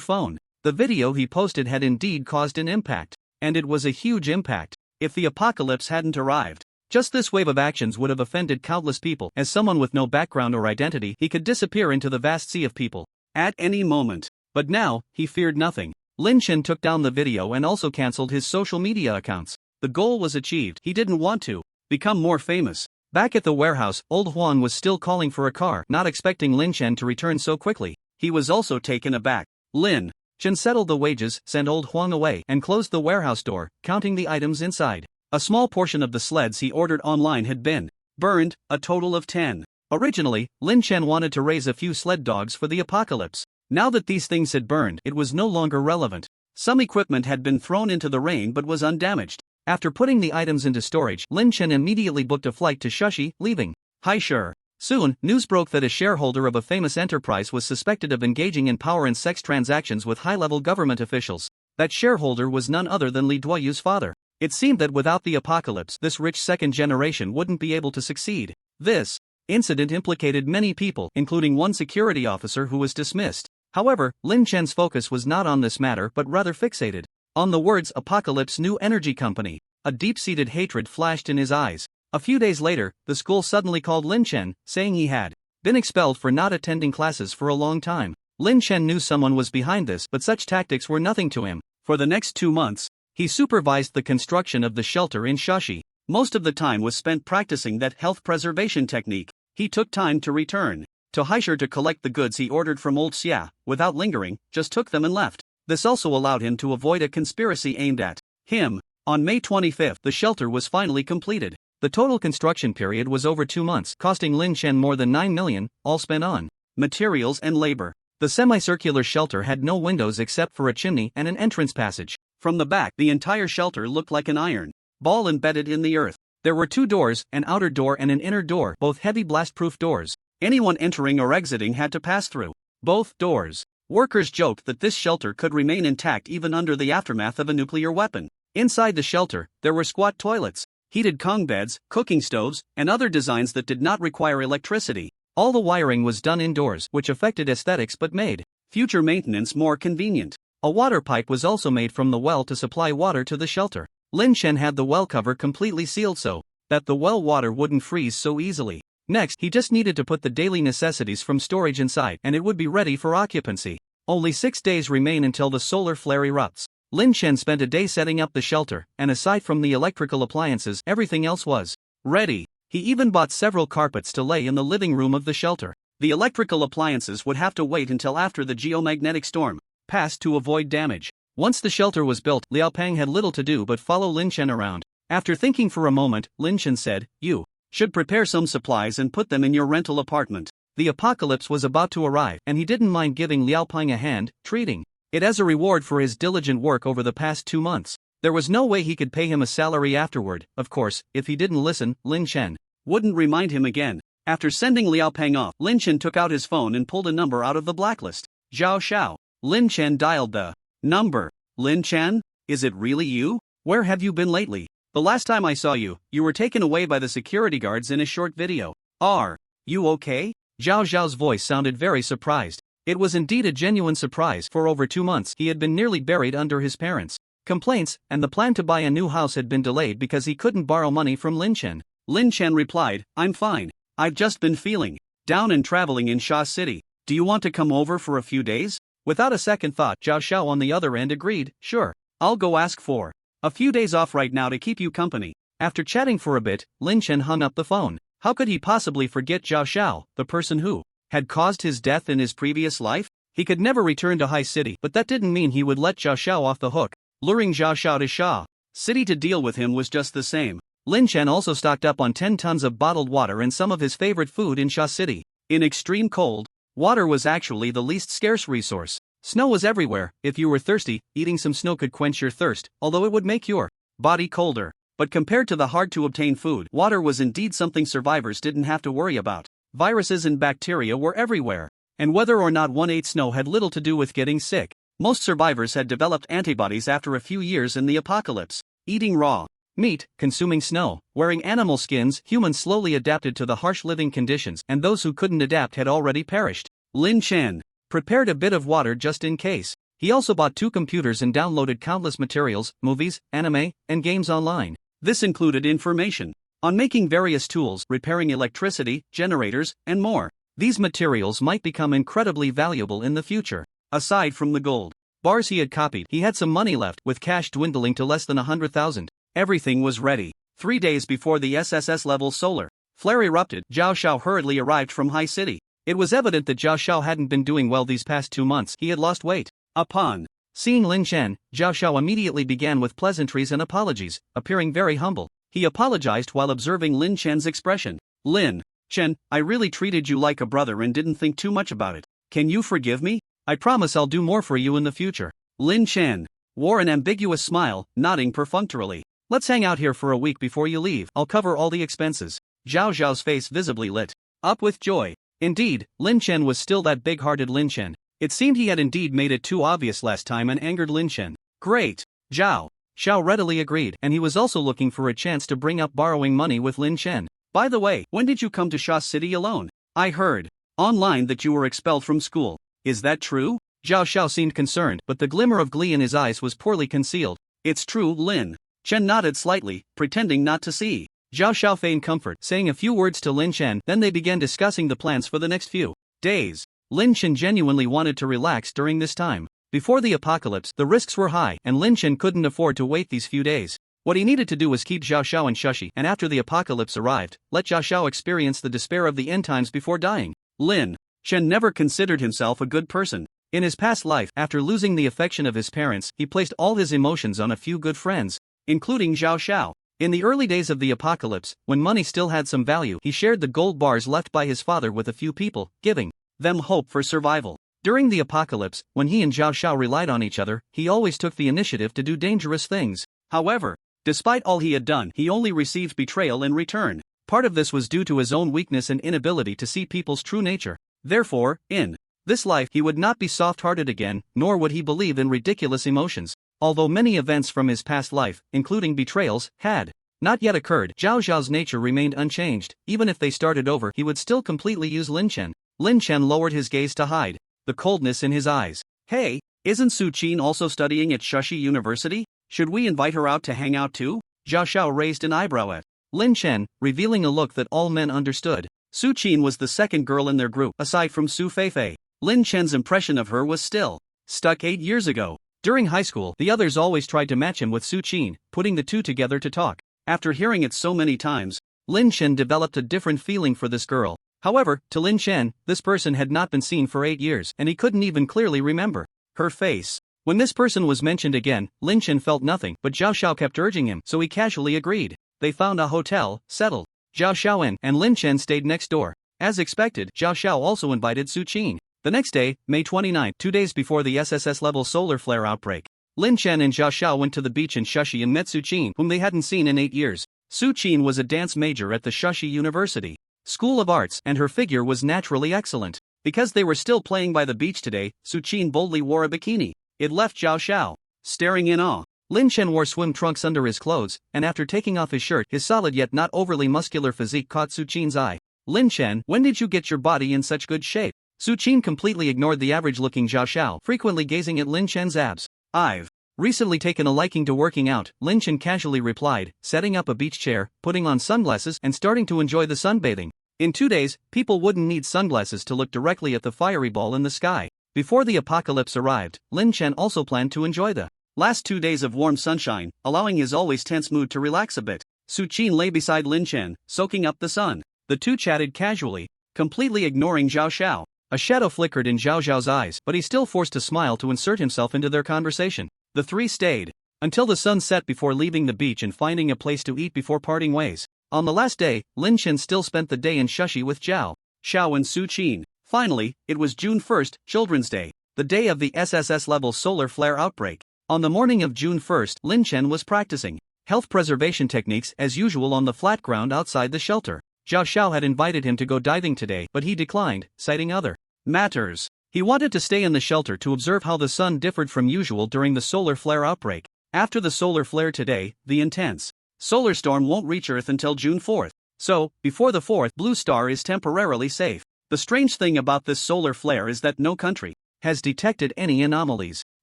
phone. The video he posted had indeed caused an impact. And it was a huge impact. If the apocalypse hadn't arrived, just this wave of actions would have offended countless people. As someone with no background or identity, he could disappear into the vast sea of people at any moment. But now, he feared nothing. Lin Chen took down the video and also cancelled his social media accounts. The goal was achieved. He didn't want to become more famous. Back at the warehouse, old Huang was still calling for a car, not expecting Lin Chen to return so quickly. He was also taken aback. Lin Chen settled the wages, sent old Huang away, and closed the warehouse door, counting the items inside. A small portion of the sleds he ordered online had been burned, a total of 10. Originally, Lin Chen wanted to raise a few sled dogs for the apocalypse. Now that these things had burned, it was no longer relevant. Some equipment had been thrown into the rain but was undamaged. After putting the items into storage, Lin Chen immediately booked a flight to Shushi, leaving Haishur. Soon, news broke that a shareholder of a famous enterprise was suspected of engaging in power and sex transactions with high-level government officials. That shareholder was none other than Li Duoyu's father. It seemed that without the apocalypse, this rich second generation wouldn't be able to succeed. This incident implicated many people, including one security officer who was dismissed. However, Lin Chen's focus was not on this matter but rather fixated on the words Apocalypse New Energy Company. A deep-seated hatred flashed in his eyes. A few days later, the school suddenly called Lin Chen, saying he had been expelled for not attending classes for a long time. Lin Chen knew someone was behind this, but such tactics were nothing to him. For the next 2 months, he supervised the construction of the shelter in Shashi. Most of the time was spent practicing that health preservation technique. He took time to return to Haishur to collect the goods he ordered from old Xia. Without lingering, just took them and left. This also allowed him to avoid a conspiracy aimed at him. On May 25, the shelter was finally completed. The total construction period was over 2 months, costing Lin Chen more than 9 million, all spent on materials and labor. The semicircular shelter had no windows except for a chimney and an entrance passage. From the back, the entire shelter looked like an iron ball embedded in the earth. There were 2 doors, an outer door and an inner door, both heavy blast-proof doors. Anyone entering or exiting had to pass through both doors. Workers joked that this shelter could remain intact even under the aftermath of a nuclear weapon. Inside the shelter, there were squat toilets, heated kong beds, cooking stoves, and other designs that did not require electricity. All the wiring was done indoors, which affected aesthetics but made future maintenance more convenient. A water pipe was also made from the well to supply water to the shelter. Lin Chen had the well cover completely sealed so that the well water wouldn't freeze so easily. Next, he just needed to put the daily necessities from storage inside and it would be ready for occupancy. Only 6 days remain until the solar flare erupts. Lin Chen spent a day setting up the shelter, and aside from the electrical appliances, everything else was ready. He even bought several carpets to lay in the living room of the shelter. The electrical appliances would have to wait until after the geomagnetic storm passed to avoid damage. Once the shelter was built, Liao Peng had little to do but follow Lin Chen around. After thinking for a moment, Lin Chen said, "You should prepare some supplies and put them in your rental apartment." The apocalypse was about to arrive, and he didn't mind giving Liao Peng a hand, treating it as a reward for his diligent work over the past 2 months. There was no way he could pay him a salary afterward. Of course, if he didn't listen, Lin Chen wouldn't remind him again. After sending Liao Peng off, Lin Chen took out his phone and pulled a number out of the blacklist. Zhao Xiao. Lin Chen dialed the number. "Lin Chen? Is it really you? Where have you been lately? The last time I saw you, you were taken away by the security guards in a short video. Are you okay?" Zhao Xiao's voice sounded very surprised. It was indeed a genuine surprise. For over 2 months he had been nearly buried under his parents' complaints, and the plan to buy a new house had been delayed because he couldn't borrow money from Lin Chen. Lin Chen replied, "I'm fine. I've just been feeling down and traveling in Sha City. Do you want to come over for a few days?" Without a second thought, Zhao Xiao on the other end agreed, "Sure. I'll go ask for a few days off right now to keep you company." After chatting for a bit, Lin Chen hung up the phone. How could he possibly forget Zhao Xiao, the person who had caused his death in his previous life? He could never return to High City, but that didn't mean he would let Zhao Xiao off the hook. Luring Zhao Xiao to Sha City to deal with him was just the same. Lin Chen also stocked up on 10 tons of bottled water and some of his favorite food in Sha City. In extreme cold, water was actually the least scarce resource. Snow was everywhere. If you were thirsty, eating some snow could quench your thirst, although it would make your body colder. But compared to the hard-to-obtain food, water was indeed something survivors didn't have to worry about. Viruses and bacteria were everywhere, and whether or not one ate snow had little to do with getting sick. Most survivors had developed antibodies after a few years in the apocalypse. Eating raw meat, consuming snow, wearing animal skins, humans slowly adapted to the harsh living conditions, and those who couldn't adapt had already perished. Lin Chen prepared a bit of water just in case. He also bought 2 computers and downloaded countless materials, movies, anime, and games online. This included information on making various tools, repairing electricity, generators, and more. These materials might become incredibly valuable in the future. Aside from the gold bars he had copied, he had some money left, with cash dwindling to less than 100,000. Everything was ready. 3 days before the SSS-level solar flare erupted, Zhao Xiao hurriedly arrived from High City. It was evident that Zhao Xiao hadn't been doing well these past 2 months. He had lost weight. Upon seeing Lin Chen, Zhao Xiao immediately began with pleasantries and apologies, appearing very humble. He apologized while observing Lin Chen's expression. "Lin Chen, I really treated you like a brother and didn't think too much about it. Can you forgive me? I promise I'll do more for you in the future." Lin Chen wore an ambiguous smile, nodding perfunctorily. "Let's hang out here for a week before you leave. I'll cover all the expenses." Zhao Zhao's face visibly lit up with joy. Indeed, Lin Chen was still that big-hearted Lin Chen. It seemed he had indeed made it too obvious last time and angered Lin Chen. "Great." Zhao Xiao readily agreed, and he was also looking for a chance to bring up borrowing money with Lin Chen. "By the way, when did you come to Sha City alone? I heard online that you were expelled from school. Is that true?" Zhao Xiao seemed concerned, but the glimmer of glee in his eyes was poorly concealed. "It's true." Lin Chen nodded slightly, pretending not to see. Zhao Xiao feigned comfort, saying a few words to Lin Chen, then they began discussing the plans for the next few days. Lin Chen genuinely wanted to relax during this time. Before the apocalypse, the risks were high, and Lin Chen couldn't afford to wait these few days. What he needed to do was keep Zhao Xiao in Shushi, and after the apocalypse arrived, let Zhao Xiao experience the despair of the end times before dying. Lin Chen never considered himself a good person. In his past life, after losing the affection of his parents, he placed all his emotions on a few good friends, including Zhao Xiao. In the early days of the apocalypse, when money still had some value, he shared the gold bars left by his father with a few people, giving them hope for survival. During the apocalypse, when he and Zhao Xiao relied on each other, he always took the initiative to do dangerous things. However, despite all he had done, he only received betrayal in return. Part of this was due to his own weakness and inability to see people's true nature. Therefore, in this life, he would not be soft-hearted again, nor would he believe in ridiculous emotions. Although many events from his past life, including betrayals, had not yet occurred, Zhao Xiao's nature remained unchanged. Even if they started over, he would still completely use Lin Chen. Lin Chen lowered his gaze to hide the coldness in his eyes. "Hey, isn't Su Qin also studying at Shushi University? Should we invite her out to hang out too?" Zhao Xiao raised an eyebrow at Lin Chen, revealing a look that all men understood. Su Qin was the second girl in their group, aside from Su Feifei. Lin Chen's impression of her was still stuck 8 years ago. During high school, the others always tried to match him with Su Qin, putting the two together to talk. After hearing it so many times, Lin Chen developed a different feeling for this girl. However, to Lin Chen, this person had not been seen for 8 years and he couldn't even clearly remember her face. When this person was mentioned again, Lin Chen felt nothing, but Zhao Xiao kept urging him, so he casually agreed. They found a hotel, settled. Zhao Xiao and Lin Chen stayed next door. As expected, Zhao Xiao also invited Su Qin. The next day, May 29, 2 days before the SSS-level solar flare outbreak, Lin Chen and Zhao Xiao went to the beach in Shushi and met Su Qin, whom they hadn't seen in 8 years. Su Qin was a dance major at the Shushi University School of Arts, and her figure was naturally excellent. Because they were still playing by the beach today, Su Qin boldly wore a bikini. It left Zhao Xiao staring in awe. Lin Chen wore swim trunks under his clothes, and after taking off his shirt, his solid yet not overly muscular physique caught Su Qin's eye. Lin Chen, when did you get your body in such good shape? Su Qin completely ignored the average-looking Zhao Xiao, frequently gazing at Lin Chen's abs. I've recently taken a liking to working out, Lin Chen casually replied, setting up a beach chair, putting on sunglasses and starting to enjoy the sunbathing. In 2 days, people wouldn't need sunglasses to look directly at the fiery ball in the sky. Before the apocalypse arrived, Lin Chen also planned to enjoy the last 2 days of warm sunshine, allowing his always tense mood to relax a bit. Su Qin lay beside Lin Chen, soaking up the sun. The two chatted casually, completely ignoring Zhao Xiao. A shadow flickered in Zhao Xiao's eyes, but he still forced a smile to insert himself into their conversation. The three stayed until the sun set before leaving the beach and finding a place to eat before parting ways. On the last day, Lin Chen still spent the day in Shushi with Zhao Xiao and Su Qin. Finally, it was June 1st, Children's Day, the day of the SSS-level solar flare outbreak. On the morning of June 1st, Lin Chen was practicing health preservation techniques as usual on the flat ground outside the shelter. Zhao Xiao had invited him to go diving today, but he declined, citing other matters. He wanted to stay in the shelter to observe how the sun differed from usual during the solar flare outbreak. After the solar flare today, the intense solar storm won't reach Earth until June 4th. So, before the 4th, Blue Star is temporarily safe. The strange thing about this solar flare is that no country has detected any anomalies.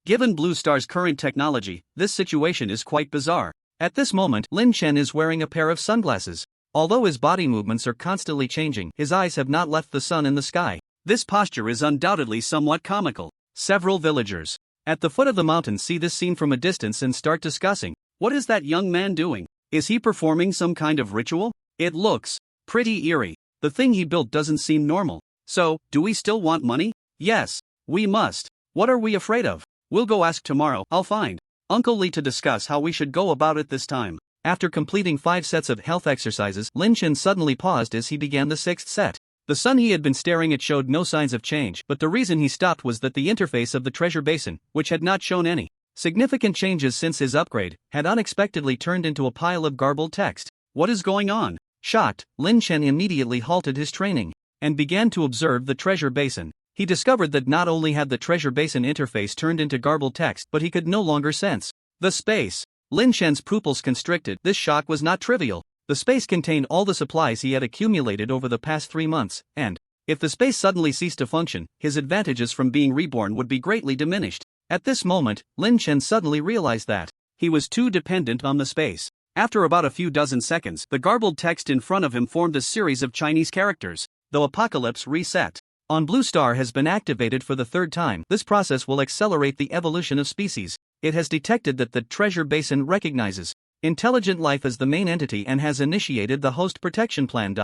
Given Blue Star's current technology, this situation is quite bizarre. At this moment, Lin Chen is wearing a pair of sunglasses. Although his body movements are constantly changing, his eyes have not left the sun in the sky. This posture is undoubtedly somewhat comical. Several villagers at the foot of the mountain see this scene from a distance and start discussing. What is that young man doing? Is he performing some kind of ritual? It looks pretty eerie. The thing he built doesn't seem normal. So, do we still want money? Yes, we must. What are we afraid of? We'll go ask tomorrow. I'll find Uncle Lee to discuss how we should go about it this time. After completing 5 sets of health exercises, Lin Chen suddenly paused as he began the 6th set. The sun he had been staring at showed no signs of change, but the reason he stopped was that the interface of the treasure basin, which had not shown any significant changes since his upgrade, had unexpectedly turned into a pile of garbled text. What is going on? Shocked, Lin Chen immediately halted his training and began to observe the treasure basin. He discovered that not only had the treasure basin interface turned into garbled text, but he could no longer sense the space. Lin Chen's pupils constricted. This shock was not trivial. The space contained all the supplies he had accumulated over the past 3 months, and if the space suddenly ceased to function, his advantages from being reborn would be greatly diminished. At this moment, Lin Chen suddenly realized that he was too dependent on the space. After about a few dozen seconds, the garbled text in front of him formed a series of Chinese characters. The apocalypse reset on Blue Star has been activated for the 3rd time. This process will accelerate the evolution of species. It has detected that the treasure basin recognizes intelligent life as the main entity and has initiated the host protection plan.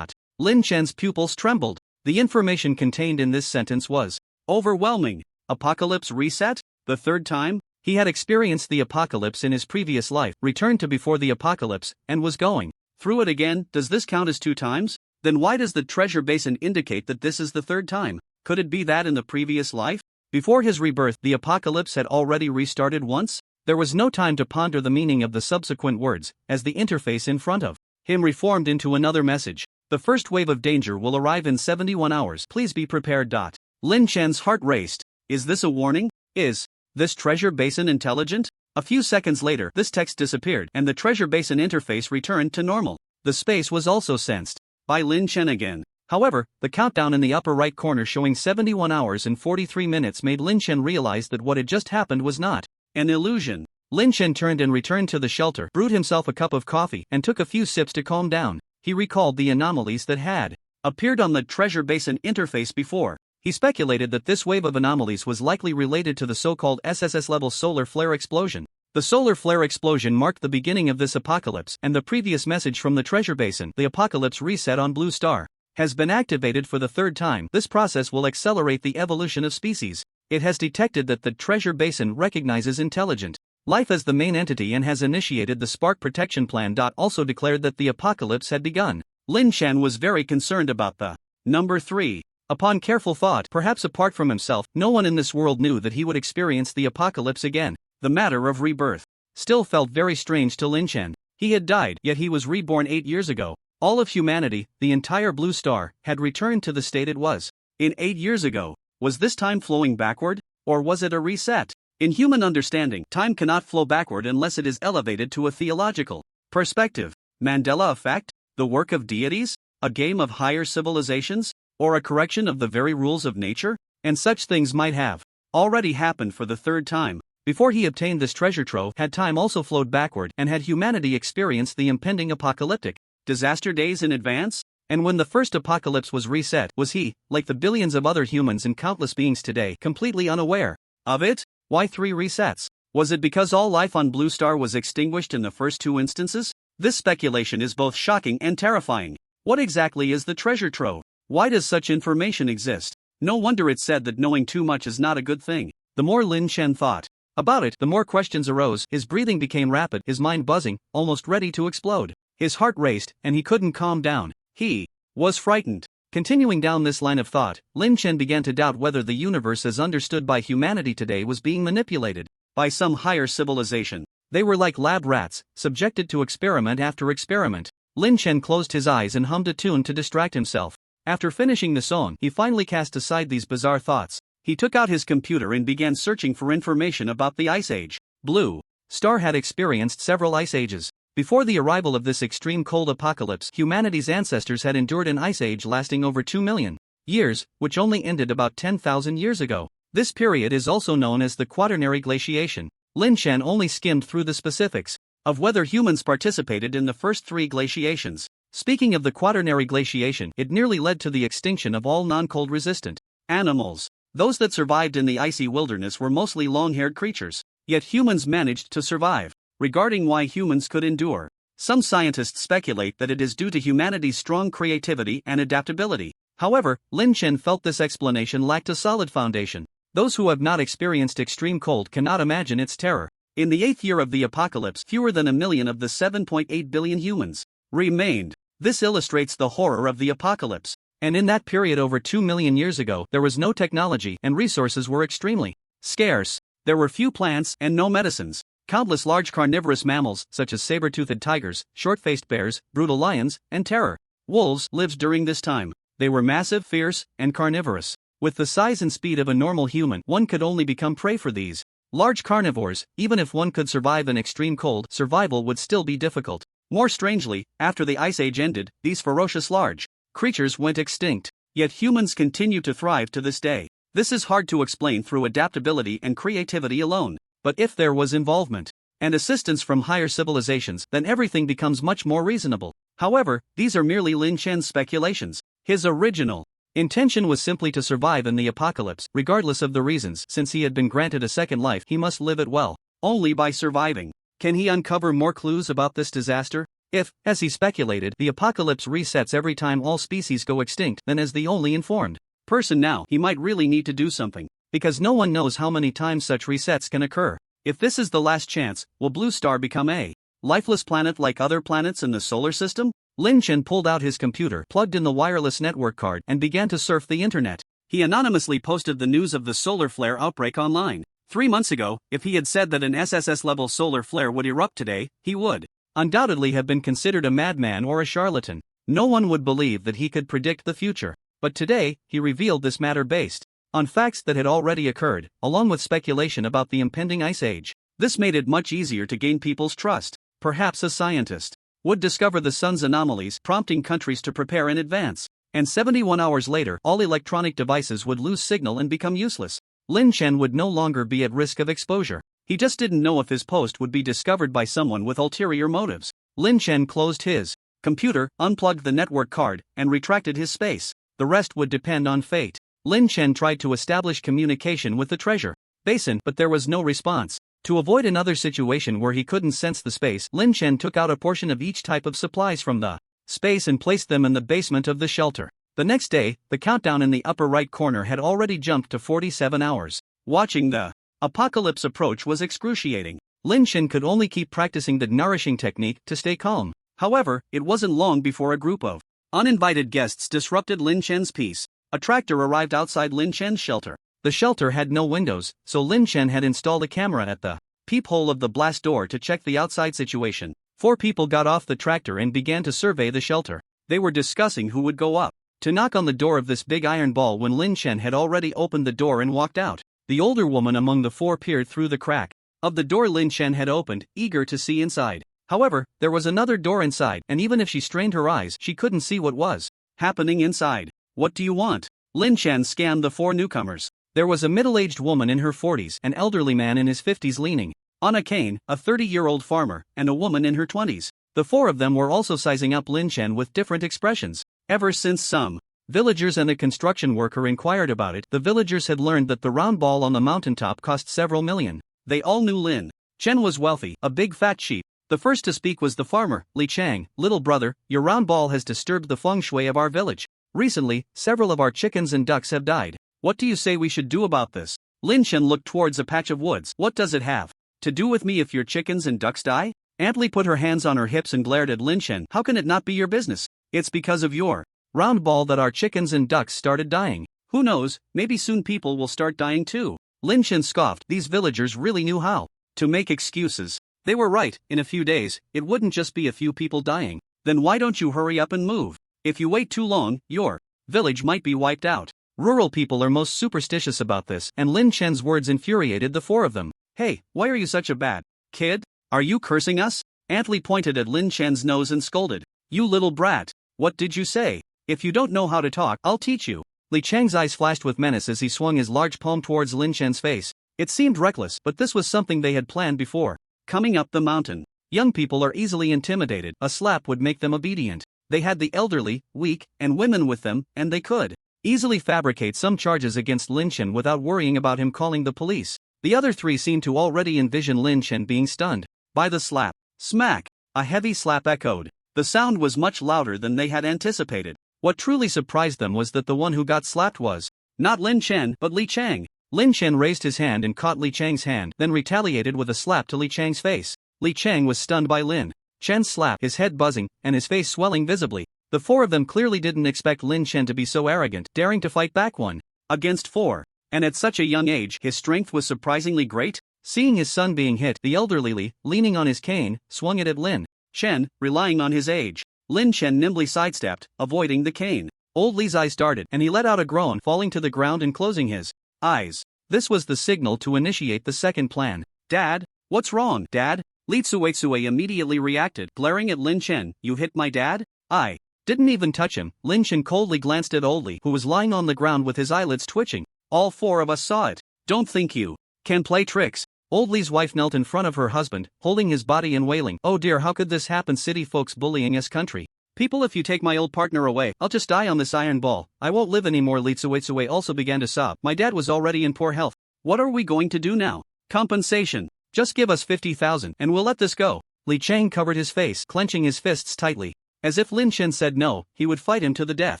Lin Chen's pupils trembled. The information contained in this sentence was overwhelming. Apocalypse reset? The 3rd time? He had experienced the apocalypse in his previous life, returned to before the apocalypse, and was going through it again. Does this count as 2 times? Then why does the treasure basin indicate that this is the 3rd time? Could it be that in the previous life, before his rebirth, the apocalypse had already restarted once? There was no time to ponder the meaning of the subsequent words, as the interface in front of him reformed into another message. The first wave of danger will arrive in 71 hours. Please be prepared. Lin Chen's heart raced. Is this a warning? Is this treasure basin intelligent? A few seconds later, this text disappeared, and the treasure basin interface returned to normal. The space was also sensed by Lin Chen again. However, the countdown in the upper right corner showing 71 hours and 43 minutes made Lin Chen realize that what had just happened was not an illusion. Lin Chen turned and returned to the shelter, brewed himself a cup of coffee, and took a few sips to calm down. He recalled the anomalies that had appeared on the treasure basin interface before. He speculated that this wave of anomalies was likely related to the so-called SSS-level solar flare explosion. The solar flare explosion marked the beginning of this apocalypse, and the previous message from the treasure basin, the apocalypse reset on Blue Star, has been activated for the third time. This process will accelerate the evolution of species. It has detected that the treasure basin recognizes intelligent life as the main entity and has initiated the Spark Protection Plan. Also declared that the apocalypse had begun. Lin Chen was very concerned about the number 3. Upon careful thought, perhaps apart from himself, no one in this world knew that he would experience the apocalypse again. The matter of rebirth still felt very strange to Lin Chen. He had died, yet he was reborn 8 years ago. All of humanity, the entire blue star, had returned to the state it was in 8 years ago. Was this time flowing backward? Or was it a reset? In human understanding, time cannot flow backward unless it is elevated to a theological perspective. Mandela effect? The work of deities? A game of higher civilizations? Or a correction of the very rules of nature? And such things might have already happened for the third time. Before he obtained this treasure trove, had time also flowed backward, and had humanity experienced the impending apocalyptic disaster days in advance? And when the first apocalypse was reset, was he, like the billions of other humans and countless beings today, completely unaware of it? Why 3 resets? Was it because all life on Blue Star was extinguished in the first 2 instances? This speculation is both shocking and terrifying. What exactly is the treasure trove? Why does such information exist? No wonder it's said that knowing too much is not a good thing. The more Lin Chen thought about it, the more questions arose. His breathing became rapid, his mind buzzing, almost ready to explode. His heart raced, and he couldn't calm down. He was frightened. Continuing down this line of thought, Lin Chen began to doubt whether the universe as understood by humanity today was being manipulated by some higher civilization. They were like lab rats, subjected to experiment after experiment. Lin Chen closed his eyes and hummed a tune to distract himself. After finishing the song, he finally cast aside these bizarre thoughts. He took out his computer and began searching for information about the Ice Age. Blue Star had experienced several ice ages. Before the arrival of this extreme cold apocalypse, humanity's ancestors had endured an ice age lasting over 2 million years, which only ended about 10,000 years ago. This period is also known as the Quaternary Glaciation. Lin Chen only skimmed through the specifics of whether humans participated in the first 3 glaciations. Speaking of the Quaternary Glaciation, it nearly led to the extinction of all non-cold resistant animals. Those that survived in the icy wilderness were mostly long-haired creatures. Yet humans managed to survive. Regarding why humans could endure, some scientists speculate that it is due to humanity's strong creativity and adaptability. However, Lin Chen felt this explanation lacked a solid foundation. Those who have not experienced extreme cold cannot imagine its terror. In the 8th year of the apocalypse, fewer than 1 million of the 7.8 billion humans remained. This illustrates the horror of the apocalypse. And in that period over 2 million years ago, there was no technology and resources were extremely scarce. There were few plants and no medicines. Countless large carnivorous mammals, such as saber-toothed tigers, short-faced bears, brutal lions, and terror wolves, lived during this time. They were massive, fierce, and carnivorous. With the size and speed of a normal human, one could only become prey for these large carnivores. Even if one could survive an extreme cold, survival would still be difficult. More strangely, after the Ice Age ended, these ferocious large creatures went extinct. Yet humans continue to thrive to this day. This is hard to explain through adaptability and creativity alone. But if there was involvement and assistance from higher civilizations, then everything becomes much more reasonable. However, these are merely Lin Chen's speculations. His original intention was simply to survive in the apocalypse, regardless of the reasons. Since he had been granted a second life, he must live it well. Only by surviving can he uncover more clues about this disaster. If, as he speculated, the apocalypse resets every time all species go extinct, then as the only informed person now, he might really need to do something. Because no one knows how many times such resets can occur. If this is the last chance, will Blue Star become a lifeless planet like other planets in the solar system? Lin Chen pulled out his computer, plugged in the wireless network card, and began to surf the internet. He anonymously posted the news of the solar flare outbreak online. 3 months ago, if he had said that an SSS-level solar flare would erupt today, he would undoubtedly have been considered a madman or a charlatan. No one would believe that he could predict the future. But today, he revealed this matter based on facts that had already occurred, along with speculation about the impending ice age. This made it much easier to gain people's trust. Perhaps a scientist would discover the sun's anomalies, prompting countries to prepare in advance. And 71 hours later, all electronic devices would lose signal and become useless. Lin Chen would no longer be at risk of exposure. He just didn't know if his post would be discovered by someone with ulterior motives. Lin Chen closed his computer, unplugged the network card, and retracted his space. The rest would depend on fate. Lin Chen tried to establish communication with the treasure basin, but there was no response. To avoid another situation where he couldn't sense the space, Lin Chen took out a portion of each type of supplies from the space and placed them in the basement of the shelter. The next day, the countdown in the upper right corner had already jumped to 47 hours. Watching the apocalypse approach was excruciating. Lin Chen could only keep practicing the nourishing technique to stay calm. However, it wasn't long before a group of uninvited guests disrupted Lin Chen's peace. A tractor arrived outside Lin Chen's shelter. The shelter had no windows, so Lin Chen had installed a camera at the peephole of the blast door to check the outside situation. 4 people got off the tractor and began to survey the shelter. They were discussing who would go up to knock on the door of this big iron ball when Lin Chen had already opened the door and walked out. The older woman among the 4 peered through the crack of the door Lin Chen had opened, eager to see inside. However, there was another door inside, and even if she strained her eyes, she couldn't see what was happening inside. What do you want? Lin Chen scanned the 4 newcomers. There was a middle-aged woman in her 40s, an elderly man in his 50s leaning on a cane, a 30-year-old farmer, and a woman in her 20s. The 4 of them were also sizing up Lin Chen with different expressions. Ever since some villagers and a construction worker inquired about it, the villagers had learned that the round ball on the mountaintop cost several million. They all knew Lin Chen was wealthy, a big fat sheep. The first to speak was the farmer, Li Chang. Little brother, your round ball has disturbed the feng shui of our village. Recently, several of our chickens and ducks have died. What do you say we should do about this? Lin Chen looked towards a patch of woods. What does it have to do with me if your chickens and ducks die? Aunt Li put her hands on her hips and glared at Lin Chen. How can it not be your business? It's because of your round ball that our chickens and ducks started dying. Who knows, maybe soon people will start dying too. Lin Chen scoffed. These villagers really knew how to make excuses. They were right, in a few days, it wouldn't just be a few people dying. Then why don't you hurry up and move? If you wait too long, your village might be wiped out. Rural people are most superstitious about this, and Lin Chen's words infuriated the 4 of them. Hey, why are you such a bad kid? Are you cursing us? Aunt Li pointed at Lin Chen's nose and scolded. You little brat. What did you say? If you don't know how to talk, I'll teach you. Li Chang's eyes flashed with menace as he swung his large palm towards Lin Chen's face. It seemed reckless, but this was something they had planned before. Coming up the mountain. Young people are easily intimidated. A slap would make them obedient. They had the elderly, weak, and women with them, and they could easily fabricate some charges against Lin Chen without worrying about him calling the police. The other 3 seemed to already envision Lin Chen being stunned by the slap. Smack! A heavy slap echoed. The sound was much louder than they had anticipated. What truly surprised them was that the one who got slapped was not Lin Chen but Li Chang. Lin Chen raised his hand and caught Li Chang's hand, then retaliated with a slap to Li Chang's face. Li Chang was stunned by Lin Chen's slap, his head buzzing, and his face swelling visibly. The 4 of them clearly didn't expect Lin Chen to be so arrogant, daring to fight back 1 against 4. And at such a young age, his strength was surprisingly great. Seeing his son being hit, the elderly Li, leaning on his cane, swung it at Lin Chen, relying on his age. Lin Chen nimbly sidestepped, avoiding the cane. Old Li's eyes darted, and he let out a groan, falling to the ground and closing his eyes. This was the signal to initiate the second plan. Dad? What's wrong, Dad? Li Tsuetsue immediately reacted, glaring at Lin Chen. You hit my dad? I didn't even touch him. Lin Chen coldly glanced at Old Li, who was lying on the ground with his eyelids twitching. All 4 of us saw it. Don't think you can play tricks. Old Li's wife knelt in front of her husband, holding his body and wailing. Oh dear, how could this happen? City folks bullying us country people. If you take my old partner away, I'll just die on this iron ball. I won't live anymore. Li Tsuetsue also began to sob. My dad was already in poor health. What are we going to do now? Compensation. Just give us 50,000 and we'll let this go. Li Chang covered his face, clenching his fists tightly. As if Lin Chen said no, he would fight him to the death.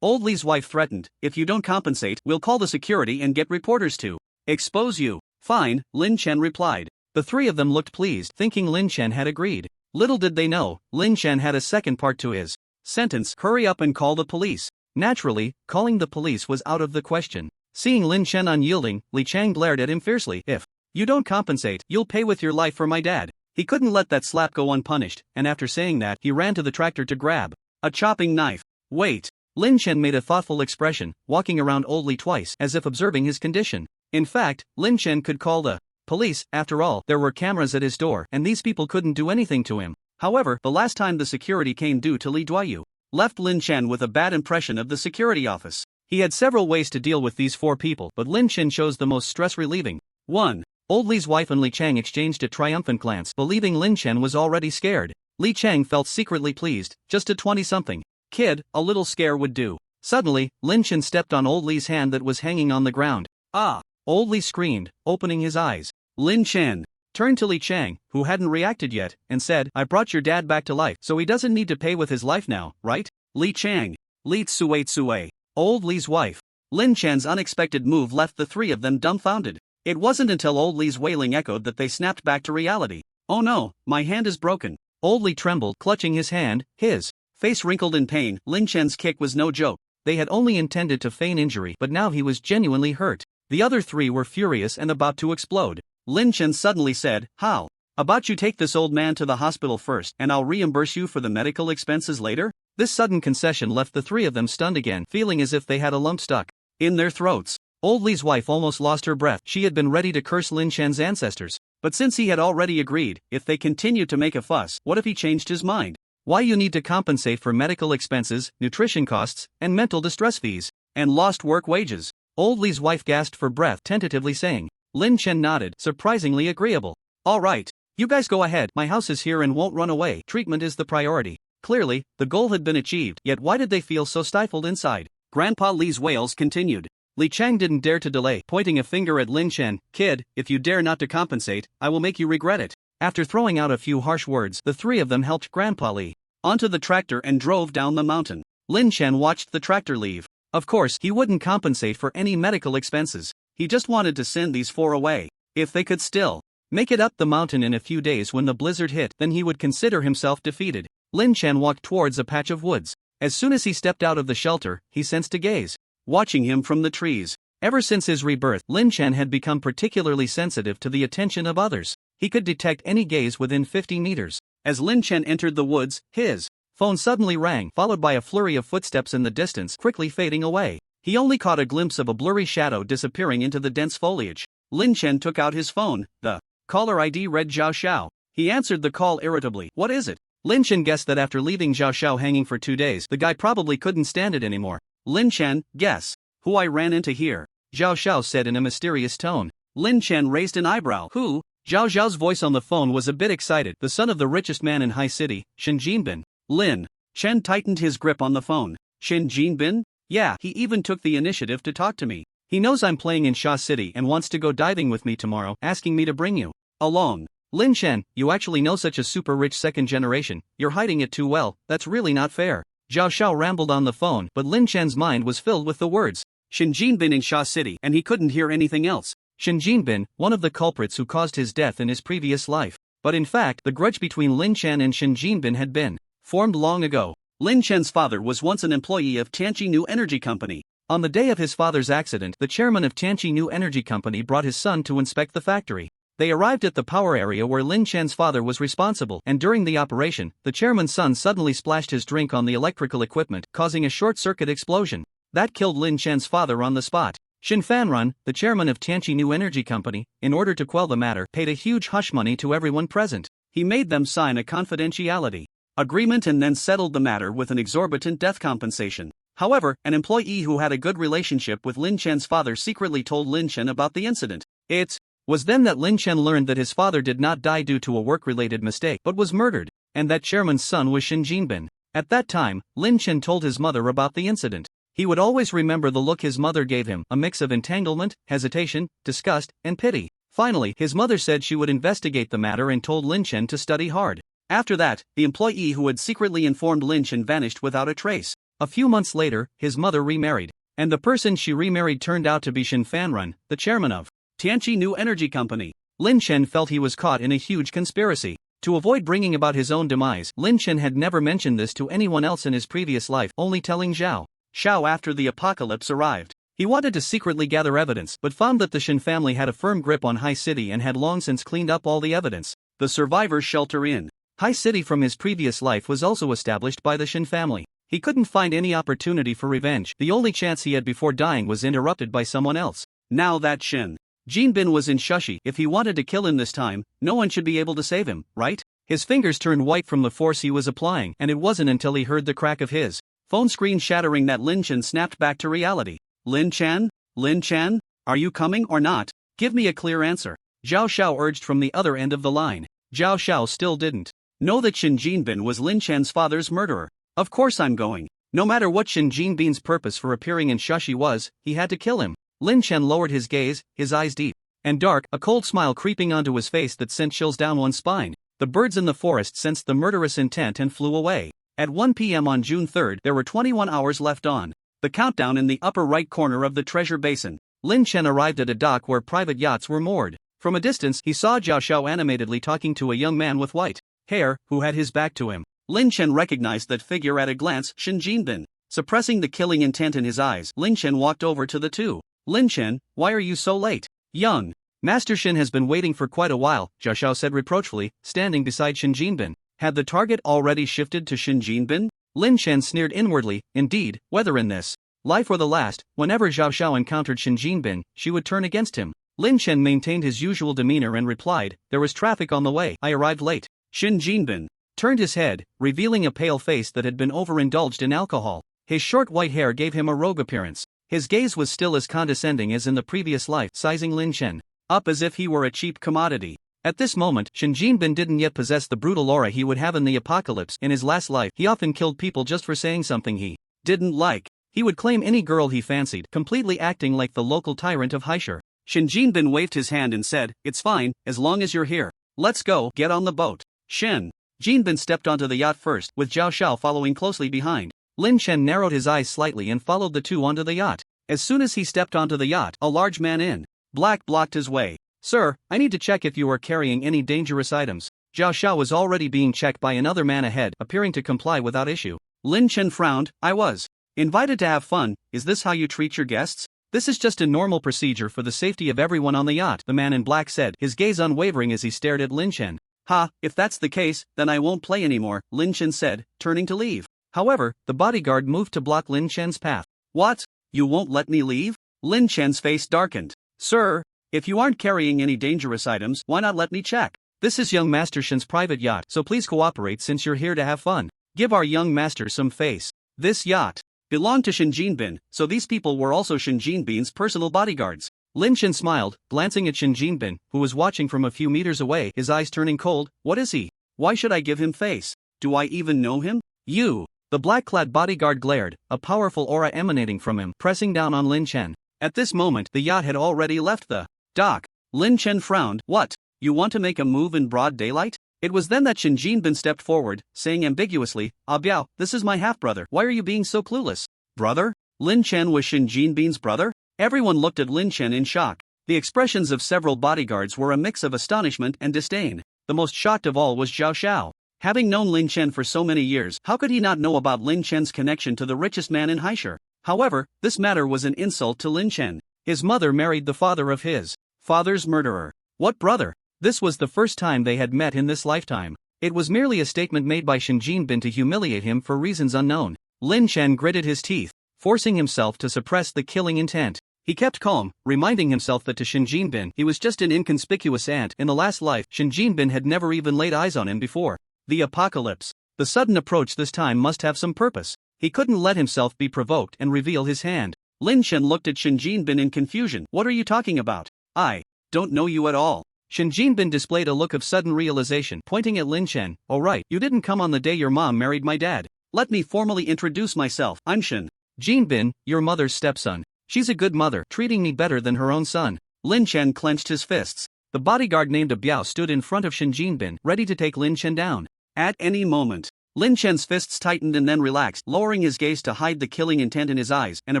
Old Li's wife threatened, if you don't compensate, we'll call the security and get reporters to expose you. Fine, Lin Chen replied. The 3 of them looked pleased, thinking Lin Chen had agreed. Little did they know, Lin Chen had a second part to his sentence. Hurry up and call the police. Naturally, calling the police was out of the question. Seeing Lin Chen unyielding, Li Chang glared at him fiercely. If you don't compensate, you'll pay with your life for my dad. He couldn't let that slap go unpunished, and after saying that, he ran to the tractor to grab a chopping knife. Wait. Lin Chen made a thoughtful expression, walking around Old Li twice, as if observing his condition. In fact, Lin Chen could call the police. After all, there were cameras at his door, and these people couldn't do anything to him. However, the last time the security came due to Li Duayu left Lin Chen with a bad impression of the security office. He had several ways to deal with these 4 people, but Lin Chen chose the most stress-relieving. 1. Old Li's wife and Li Chang exchanged a triumphant glance, believing Lin Chen was already scared. Li Chang felt secretly pleased. Just a 20-something kid, a little scare would do. Suddenly, Lin Chen stepped on Old Li's hand that was hanging on the ground. Ah! Old Li screamed, opening his eyes. Lin Chen turned to Li Chang, who hadn't reacted yet, and said, I brought your dad back to life, so he doesn't need to pay with his life now, right? Li Chang Li Tsue Tsue. Old Li's wife. Lin Chan's unexpected move left the three of them dumbfounded. It wasn't until old Li's wailing echoed that they snapped back to reality. Oh no, my hand is broken. Old Li trembled, clutching his hand, his face wrinkled in pain. Lin Chan's kick was no joke. They had only intended to feign injury, but now he was genuinely hurt. The other three were furious and about to explode. Lin Chen suddenly said, "How about you take this old man to the hospital first, and I'll reimburse you for the medical expenses later?" This sudden concession left the three of them stunned again, feeling as if they had a lump stuck in their throats. Old Li's wife almost lost her breath. She had been ready to curse Lin Chen's ancestors. But since he had already agreed, if they continued to make a fuss, what if he changed his mind? Why you need to compensate for medical expenses, nutrition costs, and mental distress fees, and lost work wages? Old Li's wife gasped for breath, tentatively saying. Lin Chen nodded, surprisingly agreeable. All right, you guys go ahead. My house is here and won't run away. Treatment is the priority. Clearly, the goal had been achieved, yet why did they feel so stifled inside? Grandpa Li's wails continued. Li Chang didn't dare to delay, pointing a finger at Lin Chen. Kid, if you dare not to compensate, I will make you regret it. After throwing out a few harsh words, the three of them helped Grandpa Li onto the tractor and drove down the mountain. Lin Chen watched the tractor leave. Of course, he wouldn't compensate for any medical expenses. He just wanted to send these four away. If they could still make it up the mountain in a few days when the blizzard hit, then he would consider himself defeated. Lin Chen walked towards a patch of woods. As soon as he stepped out of the shelter, he sensed a gaze watching him from the trees. Ever since his rebirth, Lin Chen had become particularly sensitive to the attention of others. He could detect any gaze within 50 meters. As Lin Chen entered the woods, his phone suddenly rang, followed by a flurry of footsteps in the distance, quickly fading away. He only caught a glimpse of a blurry shadow disappearing into the dense foliage. Lin Chen took out his phone. The caller ID read Zhao Xiao. He answered the call irritably. What is it? Lin Chen guessed that after leaving Zhao Xiao hanging for 2 days, the guy probably couldn't stand it anymore. Lin Chen, guess who I ran into here? Zhao Xiao said in a mysterious tone. Lin Chen raised an eyebrow. Who? Zhao Xiao's voice on the phone was a bit excited. The son of the richest man in High City, Shin Jinbin. Lin Chen tightened his grip on the phone. Shin Jinbin? Yeah, he even took the initiative to talk to me. He knows I'm playing in Sha City and wants to go diving with me tomorrow, asking me to bring you along. Lin Chen, you actually know such a super rich second generation. You're hiding it too well. That's really not fair. Zhao Xiao rambled on the phone, but Lin Chen's mind was filled with the words Shin Jinbin in Sha City, and he couldn't hear anything else. Shin Jinbin, one of the culprits who caused his death in his previous life. But in fact, the grudge between Lin Chen and Shin Jinbin had been formed long ago. Lin Chen's father was once an employee of Tianqi New Energy Company. On the day of his father's accident, the chairman of Tianqi New Energy Company brought his son to inspect the factory. They arrived at the power area where Lin Chen's father was responsible, and during the operation, the chairman's son suddenly splashed his drink on the electrical equipment, causing a short-circuit explosion. That killed Lin Chen's father on the spot. Shin Fanrun, the chairman of Tianqi New Energy Company, in order to quell the matter, paid a huge hush money to everyone present. He made them sign a confidentiality agreement and then settled the matter with an exorbitant death compensation. However, an employee who had a good relationship with Lin Chen's father secretly told Lin Chen about the incident. It was then that Lin Chen learned that his father did not die due to a work-related mistake but was murdered, and that chairman's son was Shin Jinbin. At that time, Lin Chen told his mother about the incident. He would always remember the look his mother gave him, a mix of entanglement, hesitation, disgust, and pity. Finally, his mother said she would investigate the matter and told Lin Chen to study hard. After that, the employee who had secretly informed Lin Chen vanished without a trace. A few months later, his mother remarried, and the person she remarried turned out to be Shin Fanrun, the chairman of Tianqi New Energy Company. Lin Chen felt he was caught in a huge conspiracy. To avoid bringing about his own demise, Lin Chen had never mentioned this to anyone else in his previous life, only telling Zhao Xiao after the apocalypse arrived. He wanted to secretly gather evidence, but found that the Shin family had a firm grip on High City and had long since cleaned up all the evidence. The survivors' shelter in High City from his previous life was also established by the Shin family. He couldn't find any opportunity for revenge. The only chance he had before dying was interrupted by someone else. Now that Shin Jinbin was in Shushi, if he wanted to kill him this time, no one should be able to save him, right? His fingers turned white from the force he was applying, and it wasn't until he heard the crack of his phone screen shattering that Lin Chen snapped back to reality. Lin Chen? Lin Chen? Are you coming or not? Give me a clear answer. Zhao Xiao urged from the other end of the line. Zhao Xiao still didn't know that Shin Jinbin was Lin Chen's father's murderer. Of course I'm going. No matter what Shin Jinbin's purpose for appearing in Shushi was, he had to kill him. Lin Chen lowered his gaze, his eyes deep and dark, a cold smile creeping onto his face that sent chills down one's spine. The birds in the forest sensed the murderous intent and flew away. At 1 p.m. on June 3, there were 21 hours left on the countdown in the upper right corner of the treasure basin. Lin Chen arrived at a dock where private yachts were moored. From a distance, he saw Zhao Xiao animatedly talking to a young man with white hair, who had his back to him. Lin Chen recognized that figure at a glance, Shen Jinbin. Suppressing the killing intent in his eyes, Lin Chen walked over to the two. Lin Chen, why are you so late? Young Master Shen has been waiting for quite a while, Zhao Xiao said reproachfully, standing beside Shen Jinbin. Had the target already shifted to Shen Jinbin? Lin Chen sneered inwardly. Indeed, whether in this life or the last, whenever Zhao Xiao encountered Shen Jinbin, she would turn against him. Lin Chen maintained his usual demeanor and replied, there was traffic on the way, I arrived late. Shen Jinbin turned his head, revealing a pale face that had been overindulged in alcohol. His short white hair gave him a rogue appearance. His gaze was still as condescending as in the previous life, sizing Lin Chen up as if he were a cheap commodity. At this moment, Shen Jinbin didn't yet possess the brutal aura he would have in the apocalypse. In his last life, he often killed people just for saying something he didn't like. He would claim any girl he fancied, completely acting like the local tyrant of Haishur. Shen Jinbin waved his hand and said, it's fine, as long as you're here. Let's go, get on the boat. Shen Jinbin stepped onto the yacht first, with Zhao Xiao following closely behind. Lin Chen narrowed his eyes slightly and followed the two onto the yacht. As soon as he stepped onto the yacht, a large man in black blocked his way. Sir, I need to check if you are carrying any dangerous items. Zhao Xiao was already being checked by another man ahead, appearing to comply without issue. Lin Chen frowned. I was invited to have fun. Is this how you treat your guests? This is just a normal procedure for the safety of everyone on the yacht, the man in black said, his gaze unwavering as he stared at Lin Chen. Ha, if that's the case, then I won't play anymore, Lin Chen said, turning to leave. However, the bodyguard moved to block Lin Chen's path. What? You won't let me leave? Lin Chen's face darkened. Sir, if you aren't carrying any dangerous items, why not let me check? This is young Master Shen's private yacht, so please cooperate since you're here to have fun. Give our young master some face. This yacht belonged to Shen Jinbin, so these people were also Shen Jinbin's personal bodyguards. Lin Chen smiled, glancing at Shen Jinbin, who was watching from a few meters away, his eyes turning cold. What is he? Why should I give him face? Do I even know him? You. The black-clad bodyguard glared, a powerful aura emanating from him, pressing down on Lin Chen. At this moment, the yacht had already left the dock. Lin Chen frowned. What? You want to make a move in broad daylight? It was then that Shen Jinbin stepped forward, saying ambiguously, Ah Biao, this is my half-brother. Why are you being so clueless? Brother? Lin Chen was Shen Jinbin's brother? Everyone looked at Lin Chen in shock. The expressions of several bodyguards were a mix of astonishment and disdain. The most shocked of all was Zhao Xiao. Having known Lin Chen for so many years, how could he not know about Lin Chen's connection to the richest man in Haishur? However, this matter was an insult to Lin Chen. His mother married the father of his father's murderer. What brother? This was the first time they had met in this lifetime. It was merely a statement made by Shen Jinbin to humiliate him for reasons unknown. Lin Chen gritted his teeth, forcing himself to suppress the killing intent. He kept calm, reminding himself that to Shen Jinbin he was just an inconspicuous ant. In the last life, Shen Jinbin had never even laid eyes on him before. The apocalypse. The sudden approach this time must have some purpose. He couldn't let himself be provoked and reveal his hand. Lin Chen looked at Shen Jinbin in confusion. What are you talking about? I don't know you at all. Shen Jinbin displayed a look of sudden realization, pointing at Lin Chen. Oh right, you didn't come on the day your mom married my dad. Let me formally introduce myself. I'm Shen Jinbin, your mother's stepson. She's a good mother, treating me better than her own son. Lin Chen clenched his fists. The bodyguard named A Biao stood in front of Shen Jinbin, ready to take Lin Chen down. At any moment, Lin Chen's fists tightened and then relaxed, lowering his gaze to hide the killing intent in his eyes, and a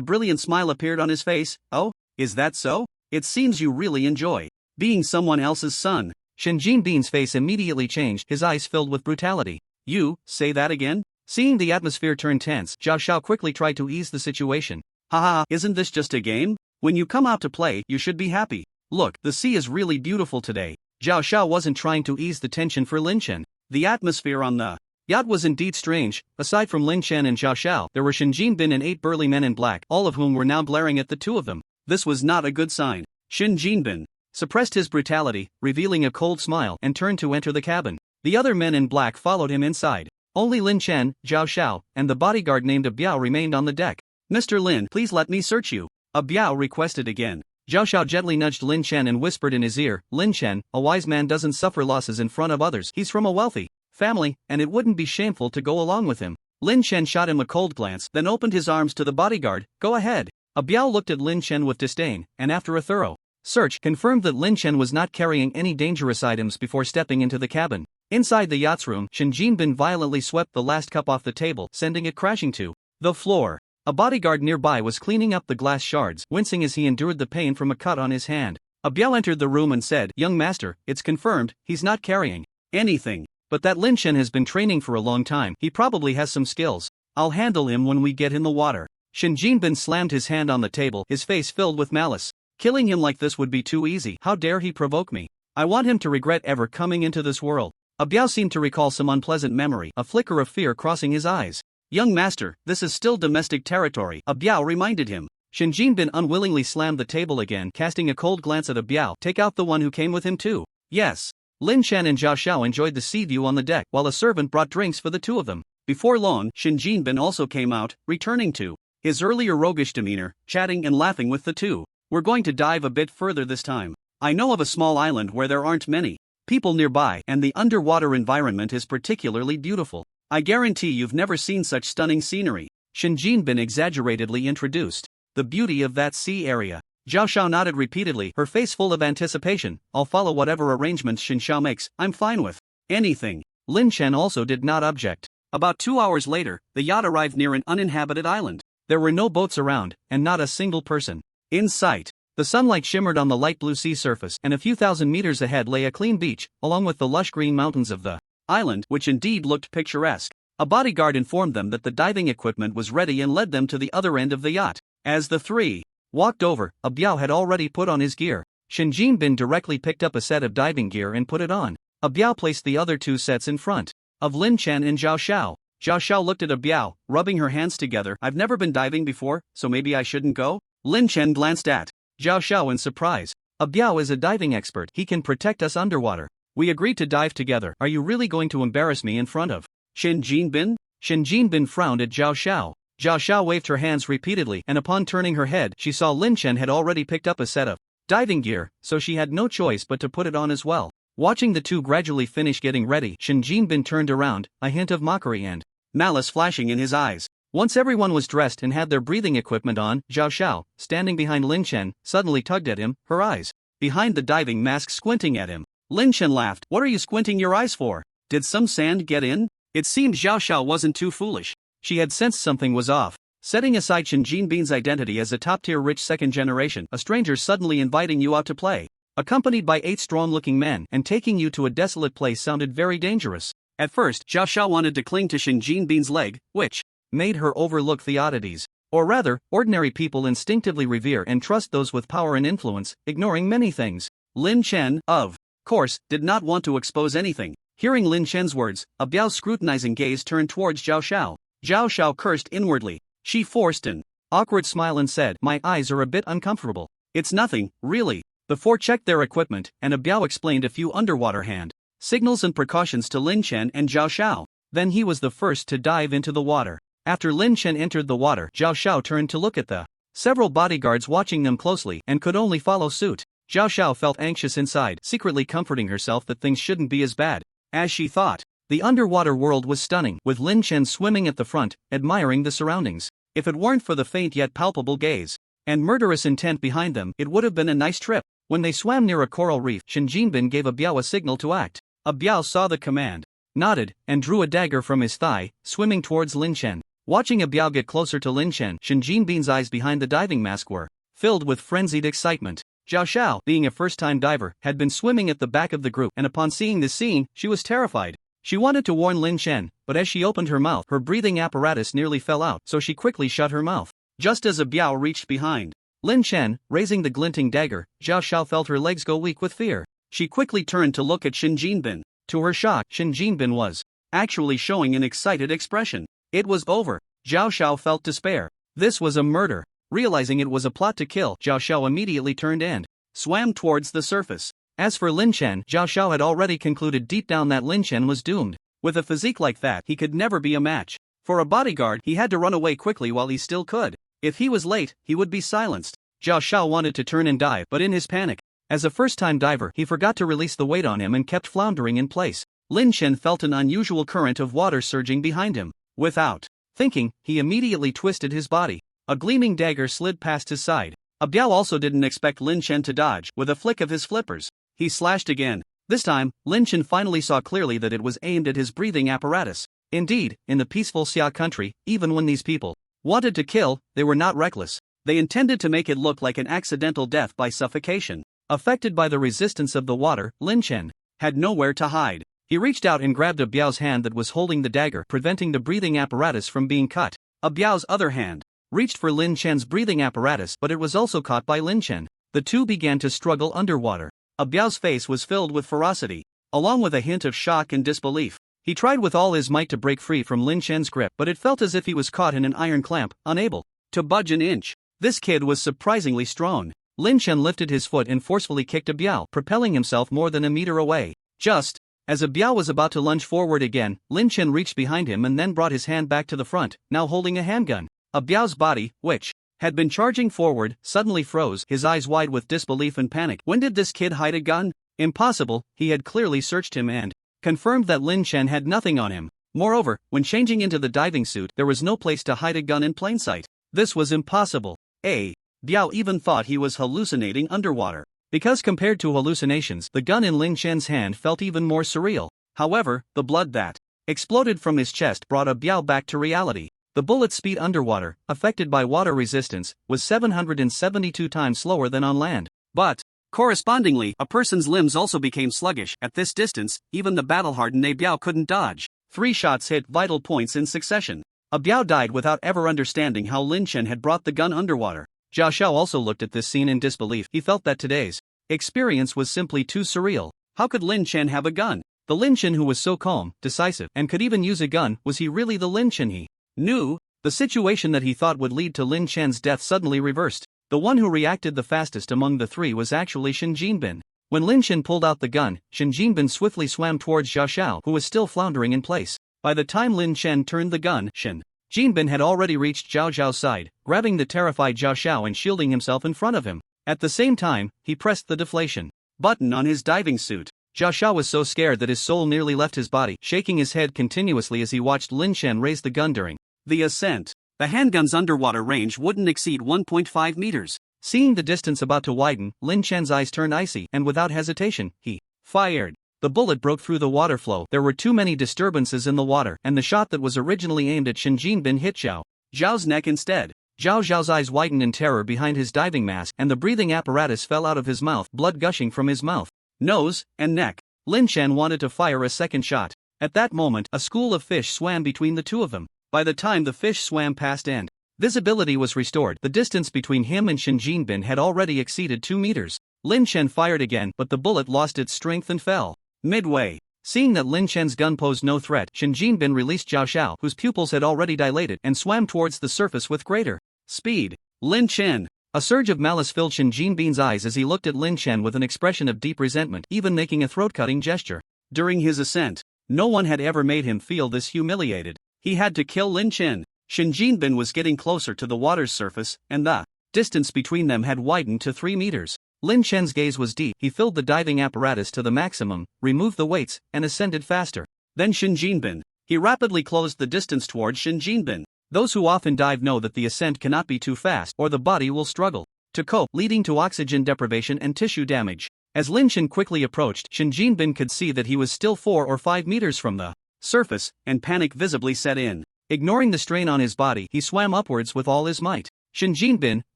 brilliant smile appeared on his face. Oh, is that so? It seems you really enjoy being someone else's son. Shen Jinbin's face immediately changed, his eyes filled with brutality. You, say that again? Seeing the atmosphere turn tense, Zhao Xiao quickly tried to ease the situation. Haha, isn't this just a game? When you come out to play, you should be happy. Look, the sea is really beautiful today. Zhao Xiao wasn't trying to ease the tension for Lin Chen. The atmosphere on the yacht was indeed strange. Aside from Lin Chen and Zhao Xiao, there were Shen Jinbin and 8 burly men in black, all of whom were now glaring at the two of them. This was not a good sign. Shen Jinbin suppressed his brutality, revealing a cold smile, and turned to enter the cabin. The other men in black followed him inside. Only Lin Chen, Zhao Xiao, and the bodyguard named A Biao remained on the deck. Mr. Lin, please let me search you. A Biao requested again. Zhao Xiao gently nudged Lin Chen and whispered in his ear, Lin Chen, a wise man doesn't suffer losses in front of others. He's from a wealthy family, and it wouldn't be shameful to go along with him. Lin Chen shot him a cold glance, then opened his arms to the bodyguard. Go ahead. A Biao looked at Lin Chen with disdain, and after a thorough search, confirmed that Lin Chen was not carrying any dangerous items before stepping into the cabin. Inside the yacht's room, Shin Jinbin violently swept the last cup off the table, sending it crashing to the floor. A bodyguard nearby was cleaning up the glass shards, wincing as he endured the pain from a cut on his hand. A Biao entered the room and said, "Young master, it's confirmed, he's not carrying anything. But that Lin Shen has been training for a long time, he probably has some skills. I'll handle him when we get in the water." Shin Jinbin slammed his hand on the table, his face filled with malice. Killing him like this would be too easy. How dare he provoke me? I want him to regret ever coming into this world. A Biao seemed to recall some unpleasant memory, a flicker of fear crossing his eyes. "Young master, this is still domestic territory," a Biao reminded him. Shin Jinbin unwillingly slammed the table again, casting a cold glance at a Biao. "Take out the one who came with him too." "Yes." Lin Shen and Zhao Xiao enjoyed the sea view on the deck, while a servant brought drinks for the two of them. Before long, Shin Jinbin also came out, returning to his earlier roguish demeanor, chatting and laughing with the two. "We're going to dive a bit further this time. I know of a small island where there aren't many people nearby, and the underwater environment is particularly beautiful. I guarantee you've never seen such stunning scenery." Shin Jinbin exaggeratedly introduced the beauty of that sea area. Zhao Xiao nodded repeatedly, her face full of anticipation. "I'll follow whatever arrangements Shin Xiao makes, I'm fine with anything." Lin Shen also did not object. About 2 hours later, the yacht arrived near an uninhabited island. There were no boats around, and not a single person in sight. The sunlight shimmered on the light blue sea surface, and a few thousand meters ahead lay a clean beach, along with the lush green mountains of the island, which indeed looked picturesque. A bodyguard informed them that the diving equipment was ready and led them to the other end of the yacht. As the three walked over, a Biao had already put on his gear. Shin Jinbin directly picked up a set of diving gear and put it on. A Biao placed the other two sets in front of Lin Chen and Zhao Xiao. Zhao Xiao looked at a Biao, rubbing her hands together. "I've never been diving before, so maybe I shouldn't go?" Lin Chen glanced at Zhao Xiao in surprise. "A Biao is a diving expert, he can protect us underwater. We agreed to dive together. Are you really going to embarrass me in front of Shin Jinbin?" Shin Jinbin frowned at Zhao Xiao. Zhao Xiao waved her hands repeatedly, and upon turning her head, she saw Lin Chen had already picked up a set of diving gear, so she had no choice but to put it on as well. Watching the two gradually finish getting ready, Shin Jinbin turned around, a hint of mockery and malice flashing in his eyes. Once everyone was dressed and had their breathing equipment on, Zhao Xiao, standing behind Lin Chen, suddenly tugged at him, her eyes behind the diving mask squinting at him. Lin Chen laughed. "What are you squinting your eyes for? Did some sand get in?" It seemed Zhao Xiao wasn't too foolish. She had sensed something was off. Setting aside Shin Jinbin's identity as a top-tier rich second generation, a stranger suddenly inviting you out to play, accompanied by 8 strong-looking men, and taking you to a desolate place sounded very dangerous. At first, Zhao Xiao wanted to cling to Shin Jinbin's leg, which made her overlook the oddities. Or rather, ordinary people instinctively revere and trust those with power and influence, ignoring many things. Lin Chen, of course, did not want to expose anything. Hearing Lin Chen's words, a Biao's scrutinizing gaze turned towards Zhao Xiao. Zhao Xiao cursed inwardly. She forced an awkward smile and said, "My eyes are a bit uncomfortable." "It's nothing, really." The four checked their equipment, and a Biao explained a few underwater hand signals and precautions to Lin Chen and Zhao Xiao. Then he was the first to dive into the water. After Lin Chen entered the water, Zhao Xiao turned to look at the several bodyguards watching them closely and could only follow suit. Zhao Xiao felt anxious inside, secretly comforting herself that things shouldn't be as bad as she thought. The underwater world was stunning, with Lin Chen swimming at the front, admiring the surroundings. If it weren't for the faint yet palpable gaze and murderous intent behind them, it would have been a nice trip. When they swam near a coral reef, Shin Jinbin gave a Biao a signal to act. A Biao saw the command, nodded, and drew a dagger from his thigh, swimming towards Lin Chen. Watching a Biao get closer to Lin Chen, Shin Jinbin's eyes behind the diving mask were filled with frenzied excitement. Zhao Xiao, being a first-time diver, had been swimming at the back of the group, and upon seeing this scene, she was terrified. She wanted to warn Lin Chen, but as she opened her mouth, her breathing apparatus nearly fell out, so she quickly shut her mouth. Just as a Biao reached behind Lin Chen, raising the glinting dagger, Zhao Xiao felt her legs go weak with fear. She quickly turned to look at Shin Jinbin. To her shock, Shin Jinbin was actually showing an excited expression. It was over. Zhao Xiao felt despair. This was a murder. Realizing it was a plot to kill, Zhao Xiao immediately turned and swam towards the surface. As for Lin Chen, Zhao Xiao had already concluded deep down that Lin Chen was doomed. With a physique like that, he could never be a match. For a bodyguard, he had to run away quickly while he still could. If he was late, he would be silenced. Zhao Xiao wanted to turn and dive, but in his panic, as a first-time diver, he forgot to release the weight on him and kept floundering in place. Lin Chen felt an unusual current of water surging behind him. Without thinking, he immediately twisted his body. A gleaming dagger slid past his side. A Biao also didn't expect Lin Chen to dodge. With a flick of his flippers, he slashed again. This time, Lin Chen finally saw clearly that it was aimed at his breathing apparatus. Indeed, in the peaceful Xia country, even when these people wanted to kill, they were not reckless. They intended to make it look like an accidental death by suffocation. Affected by the resistance of the water, Lin Chen had nowhere to hide. He reached out and grabbed a Biao's hand that was holding the dagger, preventing the breathing apparatus from being cut. A Biao's other hand reached for Lin Chen's breathing apparatus, but it was also caught by Lin Chen. The two began to struggle underwater. A Biao's face was filled with ferocity, along with a hint of shock and disbelief. He tried with all his might to break free from Lin Chen's grip, but it felt as if he was caught in an iron clamp, unable to budge an inch. This kid was surprisingly strong. Lin Chen lifted his foot and forcefully kicked a Biao, propelling himself more than a meter away. Just as a Biao was about to lunge forward again, Lin Chen reached behind him and then brought his hand back to the front, now holding a handgun. A Biao's body, which had been charging forward, suddenly froze, his eyes wide with disbelief and panic. When did this kid hide a gun? Impossible, he had clearly searched him and confirmed that Lin Chen had nothing on him. Moreover, when changing into the diving suit, there was no place to hide a gun in plain sight. This was impossible. Biao even thought he was hallucinating underwater. Because compared to hallucinations, the gun in Lin Chen's hand felt even more surreal. However, the blood that exploded from his chest brought a Biao back to reality. The bullet's speed underwater, affected by water resistance, was 772 times slower than on land. But correspondingly, a person's limbs also became sluggish. At this distance, even the battle-hardened Biao couldn't dodge. 3 shots hit vital points in succession. A Biao died without ever understanding how Lin Chen had brought the gun underwater. Zhao Xiao also looked at this scene in disbelief. He felt that today's experience was simply too surreal. How could Lin Chen have a gun? The Lin Chen who was so calm, decisive, and could even use a gun, was he really the Lin Chen he knew? The situation that he thought would lead to Lin Chen's death suddenly reversed. The one who reacted the fastest among the three was actually Shen Jinbin. When Lin Chen pulled out the gun, Shen Jinbin swiftly swam towards Zhao Xiao, who was still floundering in place. By the time Lin Chen turned the gun, Shen Jinbin had already reached Zhao Xiao's side, grabbing the terrified Zhao Xiao and shielding himself in front of him. At the same time, he pressed the deflation button on his diving suit. Zhao Xiao was so scared that his soul nearly left his body, shaking his head continuously as he watched Lin Chen raise the gun during the ascent. The handgun's underwater range wouldn't exceed 1.5 meters. Seeing the distance about to widen, Lin Chen's eyes turned icy, and without hesitation, he fired. The bullet broke through the water flow. There were too many disturbances in the water, and the shot that was originally aimed at Shen Jinbin hit Zhao's neck instead. Zhao Xiao's eyes widened in terror behind his diving mask, and the breathing apparatus fell out of his mouth, blood gushing from his mouth, nose, and neck. Lin Chen wanted to fire a second shot. At that moment, a school of fish swam between the two of them. By the time the fish swam past and visibility was restored, the distance between him and Shen Jinbin had already exceeded 2 meters. Lin Chen fired again, but the bullet lost its strength and fell midway. Seeing that Lin Chen's gun posed no threat, Shen Jinbin released Zhao Xiao, whose pupils had already dilated, and swam towards the surface with greater speed. Lin Chen! A surge of malice filled Shen Jinbin's eyes as he looked at Lin Chen with an expression of deep resentment, even making a throat-cutting gesture. During his ascent, no one had ever made him feel this humiliated. He had to kill Lin Chen. Shen Jinbin was getting closer to the water's surface, and the distance between them had widened to 3 meters. Lin Chen's gaze was deep. He filled the diving apparatus to the maximum, removed the weights, and ascended faster. Then Shen Jinbin. He rapidly closed the distance towards Shen Jinbin. Those who often dive know that the ascent cannot be too fast, or the body will struggle to cope, leading to oxygen deprivation and tissue damage. As Lin Chen quickly approached, Shen Jinbin could see that he was still 4 or 5 meters from the surface, and panic visibly set in. Ignoring the strain on his body, he swam upwards with all his might. Shen Jinbin,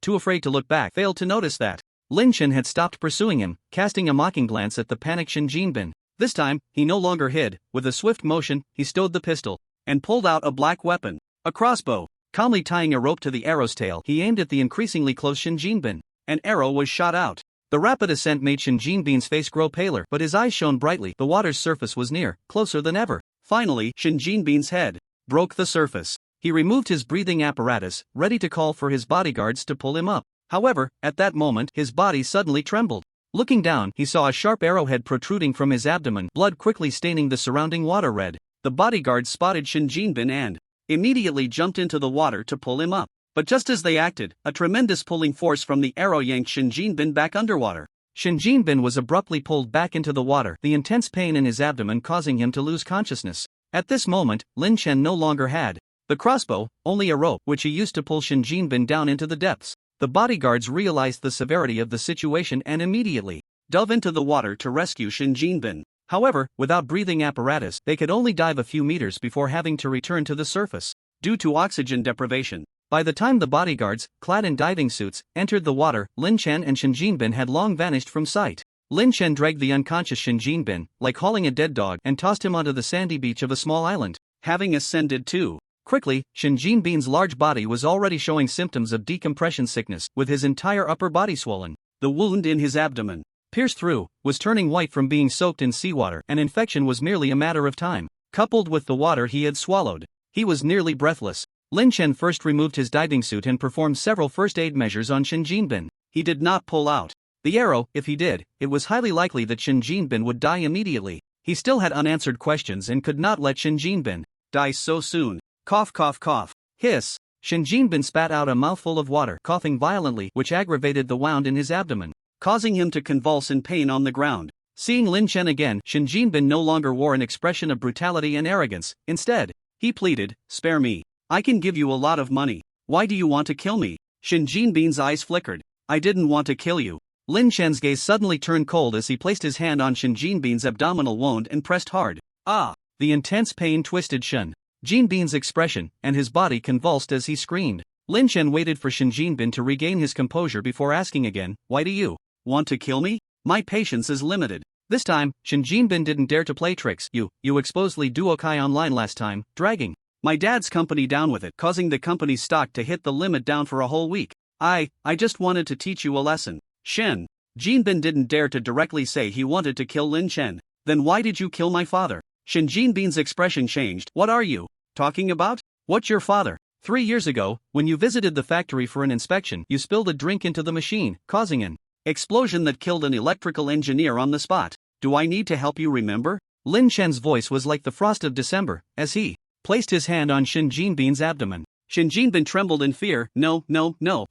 too afraid to look back, failed to notice that Lin Chen had stopped pursuing him, casting a mocking glance at the panicked Shen Jinbin. This time, he no longer hid. With a swift motion, he stowed the pistol and pulled out a black weapon, a crossbow. Calmly tying a rope to the arrow's tail, he aimed at the increasingly close Shen Jinbin. An arrow was shot out. The rapid ascent made Shen Jinbin's face grow paler, but his eyes shone brightly. The water's surface was near, closer than ever. Finally, Shen Jinbin's head broke the surface. He removed his breathing apparatus, ready to call for his bodyguards to pull him up. However, at that moment, his body suddenly trembled. Looking down, he saw a sharp arrowhead protruding from his abdomen, blood quickly staining the surrounding water red. The bodyguards spotted Shen Jinbin and immediately jumped into the water to pull him up. But just as they acted, a tremendous pulling force from the arrow yanked Shen Jinbin back underwater. Shen Jinbin was abruptly pulled back into the water, the intense pain in his abdomen causing him to lose consciousness. At this moment, Lin Chen no longer had the crossbow, only a rope, which he used to pull Shen Jinbin down into the depths. The bodyguards realized the severity of the situation and immediately dove into the water to rescue Shin Jinbin. However, without breathing apparatus, they could only dive a few meters before having to return to the surface, due to oxygen deprivation. By the time the bodyguards, clad in diving suits, entered the water, Lin Chen and Shin Jinbin had long vanished from sight. Lin Chen dragged the unconscious Shin Jinbin, like hauling a dead dog, and tossed him onto the sandy beach of a small island. Having ascended too quickly, Shin Jinbin's large body was already showing symptoms of decompression sickness, with his entire upper body swollen. The wound in his abdomen, pierced through, was turning white from being soaked in seawater. An infection was merely a matter of time. Coupled with the water he had swallowed, he was nearly breathless. Lin Chen first removed his diving suit and performed several first aid measures on Shin Jinbin. He did not pull out the arrow. If he did, it was highly likely that Shin Jinbin would die immediately. He still had unanswered questions and could not let Shin Jinbin die so soon. Cough, cough, cough. Hiss. Shin Jinbin spat out a mouthful of water, coughing violently, which aggravated the wound in his abdomen, causing him to convulse in pain on the ground. Seeing Lin Chen again, Shin Jinbin no longer wore an expression of brutality and arrogance. Instead, he pleaded, "Spare me. I can give you a lot of money. Why do you want to kill me?" Shin Jinbin's eyes flickered. "I didn't want to kill you." Lin Chen's gaze suddenly turned cold as he placed his hand on Shin Jinbin's abdominal wound and pressed hard. Ah! The intense pain twisted Shin Jinbin's expression, and his body convulsed as he screamed. Lin Chen waited for Shin Jinbin to regain his composure before asking again, "Why do you want to kill me? My patience is limited." This time, Shin Jinbin didn't dare to play tricks. You exposed Li Duokai online last time, dragging my dad's company down with it, causing the company's stock to hit the limit down for a whole week. I just wanted to teach you a lesson." Shin Jinbin didn't dare to directly say he wanted to kill Lin Chen. "Then why did you kill my father?" Shin Jinbin's expression changed. "What are you talking about? What's your father? 3 years ago, when you visited the factory for an inspection, you spilled a drink into the machine, causing an explosion that killed an electrical engineer on the spot. Do I need to help you remember?" Lin Chen's voice was like the frost of December, as he placed his hand on Shin Jinbin's abdomen. Shin Jinbin trembled in fear. No,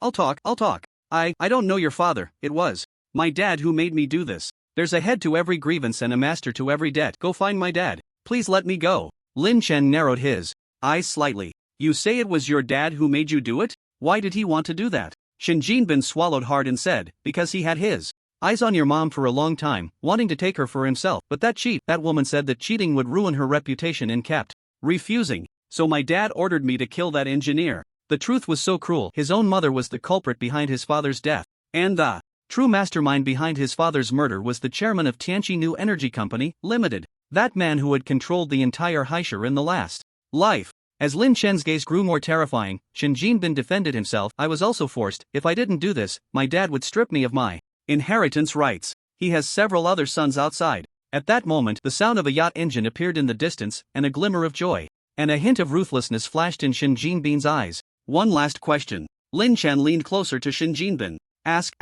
I'll talk. I don't know your father. It was my dad who made me do this. There's a head to every grievance and a master to every debt. Go find my dad. Please let me go." Lin Chen narrowed his eyes slightly. "You say it was your dad who made you do it? Why did he want to do that?" Shin Jinbin swallowed hard and said, "Because he had his eyes on your mom for a long time, wanting to take her for himself. But that woman said that cheating would ruin her reputation and kept refusing. So my dad ordered me to kill that engineer." The truth was so cruel. His own mother was the culprit behind his father's death. And the true mastermind behind his father's murder was the chairman of Tianqi New Energy Company, Limited. That man who had controlled the entire Haisha in the last life. As Lin Chen's gaze grew more terrifying, Shin Jinbin defended himself. "I was also forced. If I didn't do this, my dad would strip me of my inheritance rights. He has several other sons outside." At that moment, the sound of a yacht engine appeared in the distance, and a glimmer of joy and a hint of ruthlessness flashed in Shin Jinbin's eyes. "One last question." Lin Chen leaned closer to Shin Jinbin. Ask.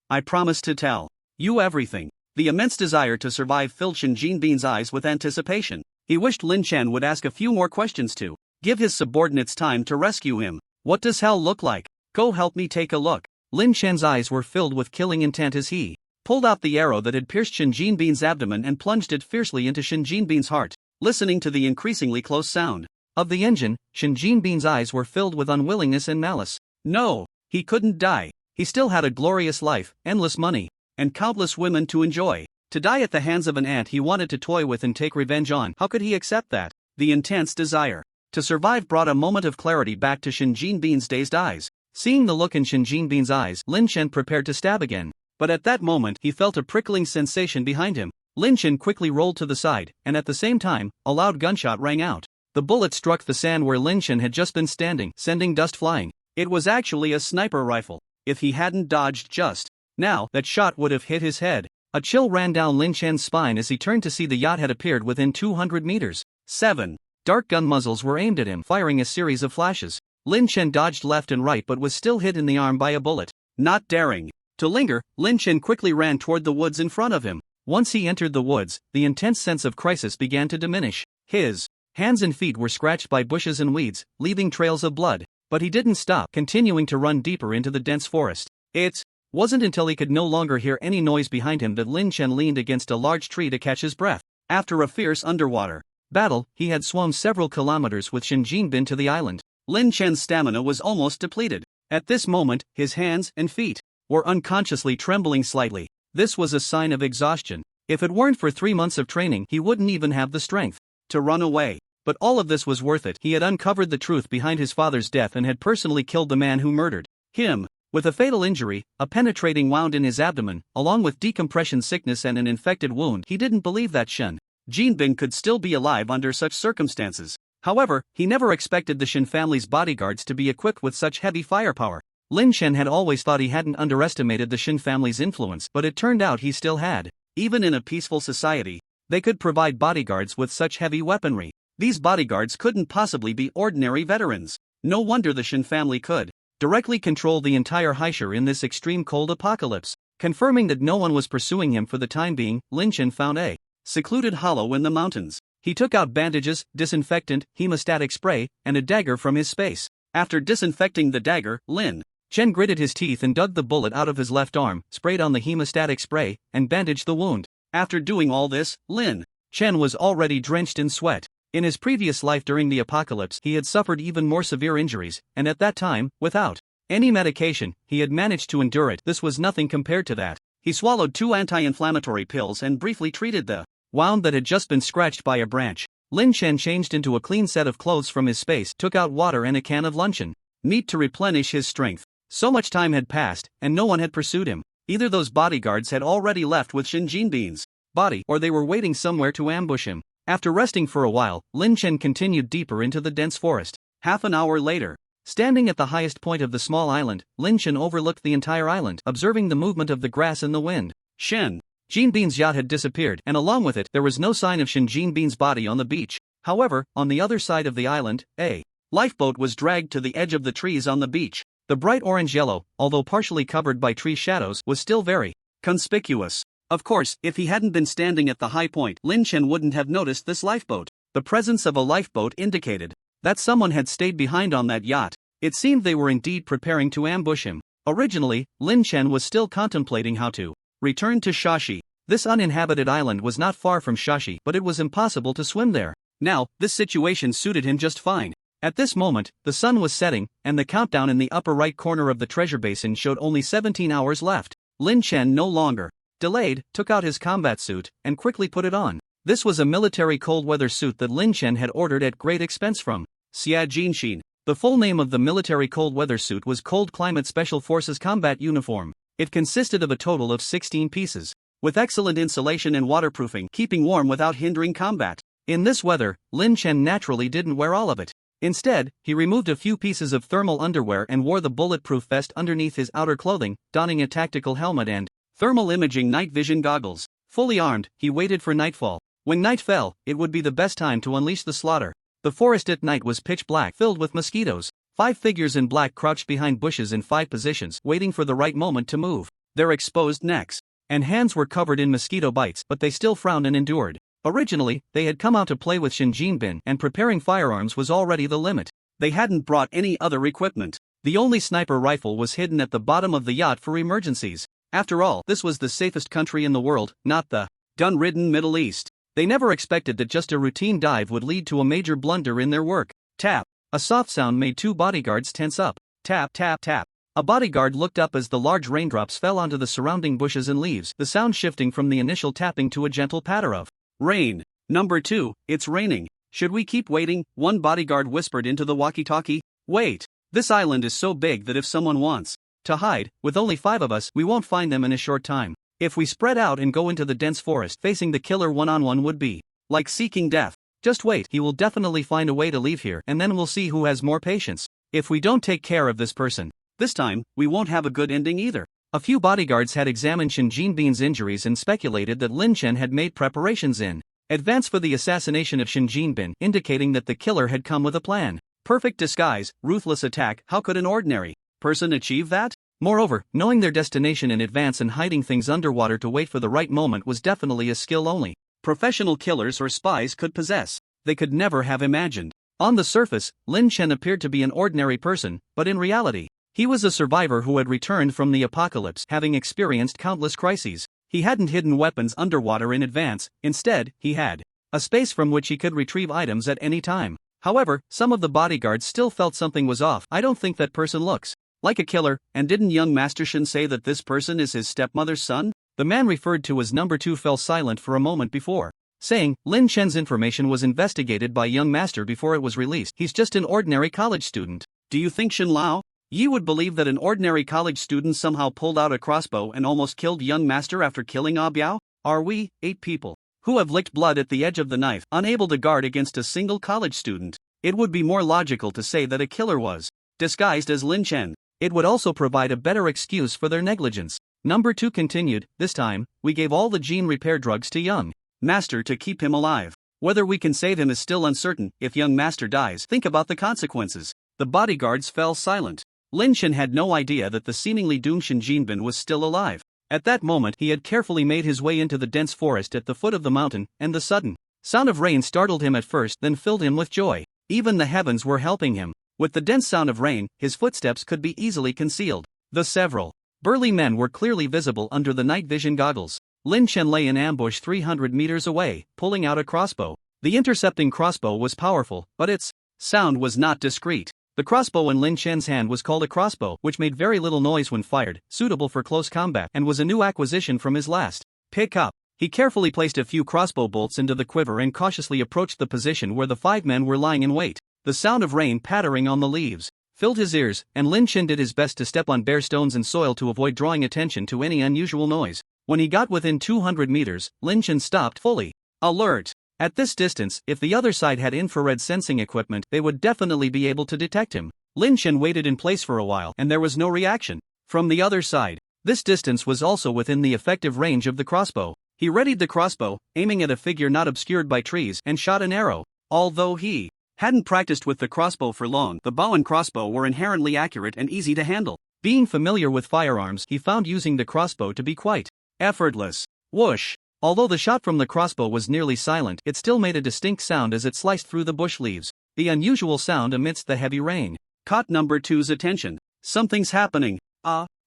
I promise to tell you everything." The immense desire to survive filled Shin Jinbin's eyes with anticipation. He wished Lin Chen would ask a few more questions to give his subordinates time to rescue him. "What does hell look like? Go help me take a look." Lin Chen's eyes were filled with killing intent as he pulled out the arrow that had pierced Shin Jinbin's abdomen and plunged it fiercely into Shin Jinbin's heart. Listening to the increasingly close sound of the engine, Shin Jinbin's eyes were filled with unwillingness and malice. No, he couldn't die. He still had a glorious life, endless money, and countless women to enjoy. To die at the hands of an ant he wanted to toy with and take revenge on. How could he accept that? The intense desire to survive brought a moment of clarity back to Shin Jinbin's dazed eyes. Seeing the look in Shin Jinbin's eyes, Lin Chen prepared to stab again. But at that moment he felt a prickling sensation behind him. Lin Chen quickly rolled to the side, and at the same time, a loud gunshot rang out. The bullet struck the sand where Lin Chen had just been standing, sending dust flying. It was actually a sniper rifle. If he hadn't dodged just now, that shot would have hit his head. A chill ran down Lin Chen's spine as he turned to see the yacht had appeared within 200 meters. 7 dark gun muzzles were aimed at him, firing a series of flashes. Lin Chen dodged left and right but was still hit in the arm by a bullet. Not daring to linger, Lin Chen quickly ran toward the woods in front of him. Once he entered the woods, the intense sense of crisis began to diminish. His hands and feet were scratched by bushes and weeds, leaving trails of blood. But he didn't stop, continuing to run deeper into the dense forest. It wasn't until he could no longer hear any noise behind him that Lin Chen leaned against a large tree to catch his breath. After a fierce underwater battle, he had swum several kilometers with Shin Jinbin to the island. Lin Chen's stamina was almost depleted. At this moment, his hands and feet were unconsciously trembling slightly. This was a sign of exhaustion. If it weren't for 3 months of training, he wouldn't even have the strength to run away. But all of this was worth it. He had uncovered the truth behind his father's death and had personally killed the man who murdered him. With a fatal injury, a penetrating wound in his abdomen, along with decompression sickness and an infected wound, he didn't believe that Shin Jinbin could still be alive under such circumstances. However, he never expected the Shin family's bodyguards to be equipped with such heavy firepower. Lin Shen had always thought he hadn't underestimated the Shin family's influence, but it turned out he still had. Even in a peaceful society, they could provide bodyguards with such heavy weaponry. These bodyguards couldn't possibly be ordinary veterans. No wonder the Shin family could directly control the entire Haishur in this extreme cold apocalypse. Confirming that no one was pursuing him for the time being, Lin Shen found a secluded hollow in the mountains. He took out bandages, disinfectant, hemostatic spray, and a dagger from his space. After disinfecting the dagger, Lin Shen gritted his teeth and dug the bullet out of his left arm, sprayed on the hemostatic spray, and bandaged the wound. After doing all this, Lin Shen was already drenched in sweat. In his previous life during the apocalypse, he had suffered even more severe injuries, and at that time, without any medication, he had managed to endure it. This was nothing compared to that. He swallowed 2 anti-inflammatory pills and briefly treated the wound that had just been scratched by a branch. Lin Shen changed into a clean set of clothes from his space, took out water and a can of luncheon meat to replenish his strength. So much time had passed, and no one had pursued him. Either those bodyguards had already left with Shin Jinbin's body, or they were waiting somewhere to ambush him. After resting for a while, Lin Shen continued deeper into the dense forest. Half an hour later, standing at the highest point of the small island, Lin Shen overlooked the entire island, observing the movement of the grass in the wind. Shin Jinbin's yacht had disappeared, and along with it, there was no sign of Shin Jinbin's body on the beach. However, on the other side of the island, a lifeboat was dragged to the edge of the trees on the beach. The bright orange-yellow, although partially covered by tree shadows, was still very conspicuous. Of course, if he hadn't been standing at the high point, Lin Shen wouldn't have noticed this lifeboat. The presence of a lifeboat indicated that someone had stayed behind on that yacht. It seemed they were indeed preparing to ambush him. Originally, Lin Shen was still contemplating how to return to Shashi. This uninhabited island was not far from Shashi, but it was impossible to swim there. Now, this situation suited him just fine. At this moment, the sun was setting, and the countdown in the upper right corner of the treasure basin showed only 17 hours left. Lin Shen no longer delayed, took out his combat suit, and quickly put it on. This was a military cold-weather suit that Lin Shen had ordered at great expense from Xia Jinshin. The full name of the military cold-weather suit was Cold Climate Special Forces Combat Uniform. It consisted of a total of 16 pieces, with excellent insulation and waterproofing, keeping warm without hindering combat. In this weather, Lin Shen naturally didn't wear all of it. Instead, he removed a few pieces of thermal underwear and wore the bulletproof vest underneath his outer clothing, donning a tactical helmet and thermal imaging night vision goggles. Fully armed, he waited for nightfall. When night fell, it would be the best time to unleash the slaughter. The forest at night was pitch black, filled with mosquitoes. 5 figures in black crouched behind bushes in 5 positions, waiting for the right moment to move. Their exposed necks and hands were covered in mosquito bites, but they still frowned and endured. Originally, they had come out to play with Shin Jinbin, and preparing firearms was already the limit. They hadn't brought any other equipment. The only sniper rifle was hidden at the bottom of the yacht for emergencies. After all, this was the safest country in the world, not the gun-ridden Middle East. They never expected that just a routine dive would lead to a major blunder in their work. Tap. A soft sound made 2 bodyguards tense up. Tap, tap, tap. A bodyguard looked up as the large raindrops fell onto the surrounding bushes and leaves, the sound shifting from the initial tapping to a gentle patter of rain. Number 2, it's raining. Should we keep waiting? One bodyguard whispered into the walkie-talkie. Wait. This island is so big that if someone wants to hide, with only 5 of us, we won't find them in a short time. If we spread out and go into the dense forest, facing the killer one-on-one would be like seeking death. Just wait, he will definitely find a way to leave here, and then we'll see who has more patience. If we don't take care of this person this time, we won't have a good ending either. A few bodyguards had examined Shin Jinbin's injuries and speculated that Lin Shen had made preparations in advance for the assassination of Shin Jinbin, indicating that the killer had come with a plan. Perfect disguise, ruthless attack. How could an ordinary person achieve that? Moreover, knowing their destination in advance and hiding things underwater to wait for the right moment was definitely a skill only professional killers or spies could possess. They could never have imagined. On the surface, Lin Shen appeared to be an ordinary person, but in reality, he was a survivor who had returned from the apocalypse, having experienced countless crises. He hadn't hidden weapons underwater in advance. Instead, he had a space from which he could retrieve items at any time. However, some of the bodyguards still felt something was off. I don't think that person looks like a killer, and didn't young Master Shin say that this person is his stepmother's son? The man referred to as number 2 fell silent for a moment before saying, Lin Chen's information was investigated by young master before it was released. He's just an ordinary college student. Do you think Shin Lao? You would believe that an ordinary college student somehow pulled out a crossbow and almost killed young master after killing Ah Biao? Are we, 8 people, who have licked blood at the edge of the knife, unable to guard against a single college student? It would be more logical to say that a killer was disguised as Lin Chen. It would also provide a better excuse for their negligence. Number 2 continued, this time, we gave all the gene repair drugs to young master to keep him alive. Whether we can save him is still uncertain. If young master dies, think about the consequences. The bodyguards fell silent. Lin Chen had no idea that the seemingly doomed Shin Jinbin was still alive. At that moment he had carefully made his way into the dense forest at the foot of the mountain, and the sudden sound of rain startled him at first, then filled him with joy. Even the heavens were helping him. With the dense sound of rain, his footsteps could be easily concealed. The several burly men were clearly visible under the night vision goggles. Lin Chen lay in ambush 300 meters away, pulling out a crossbow. The intercepting crossbow was powerful, but its sound was not discreet. The crossbow in Lin Chen's hand was called a crossbow, which made very little noise when fired, suitable for close combat, and was a new acquisition from his last pick-up. He carefully placed a few crossbow bolts into the quiver and cautiously approached the position where the 5 men were lying in wait. The sound of rain pattering on the leaves filled his ears, and Lin Chen did his best to step on bare stones and soil to avoid drawing attention to any unusual noise. When he got within 200 meters, Lin Chen stopped, fully alert. At this distance, if the other side had infrared sensing equipment, they would definitely be able to detect him. Lin Chen waited in place for a while, and there was no reaction from the other side. This distance was also within the effective range of the crossbow. He readied the crossbow, aiming at a figure not obscured by trees, and shot an arrow. Although he hadn't practiced with the crossbow for long, the bow and crossbow were inherently accurate and easy to handle. Being familiar with firearms, he found using the crossbow to be quite effortless. Whoosh! Although the shot from the crossbow was nearly silent, it still made a distinct sound as it sliced through the bush leaves. The unusual sound amidst the heavy rain caught number 2's attention. Something's happening.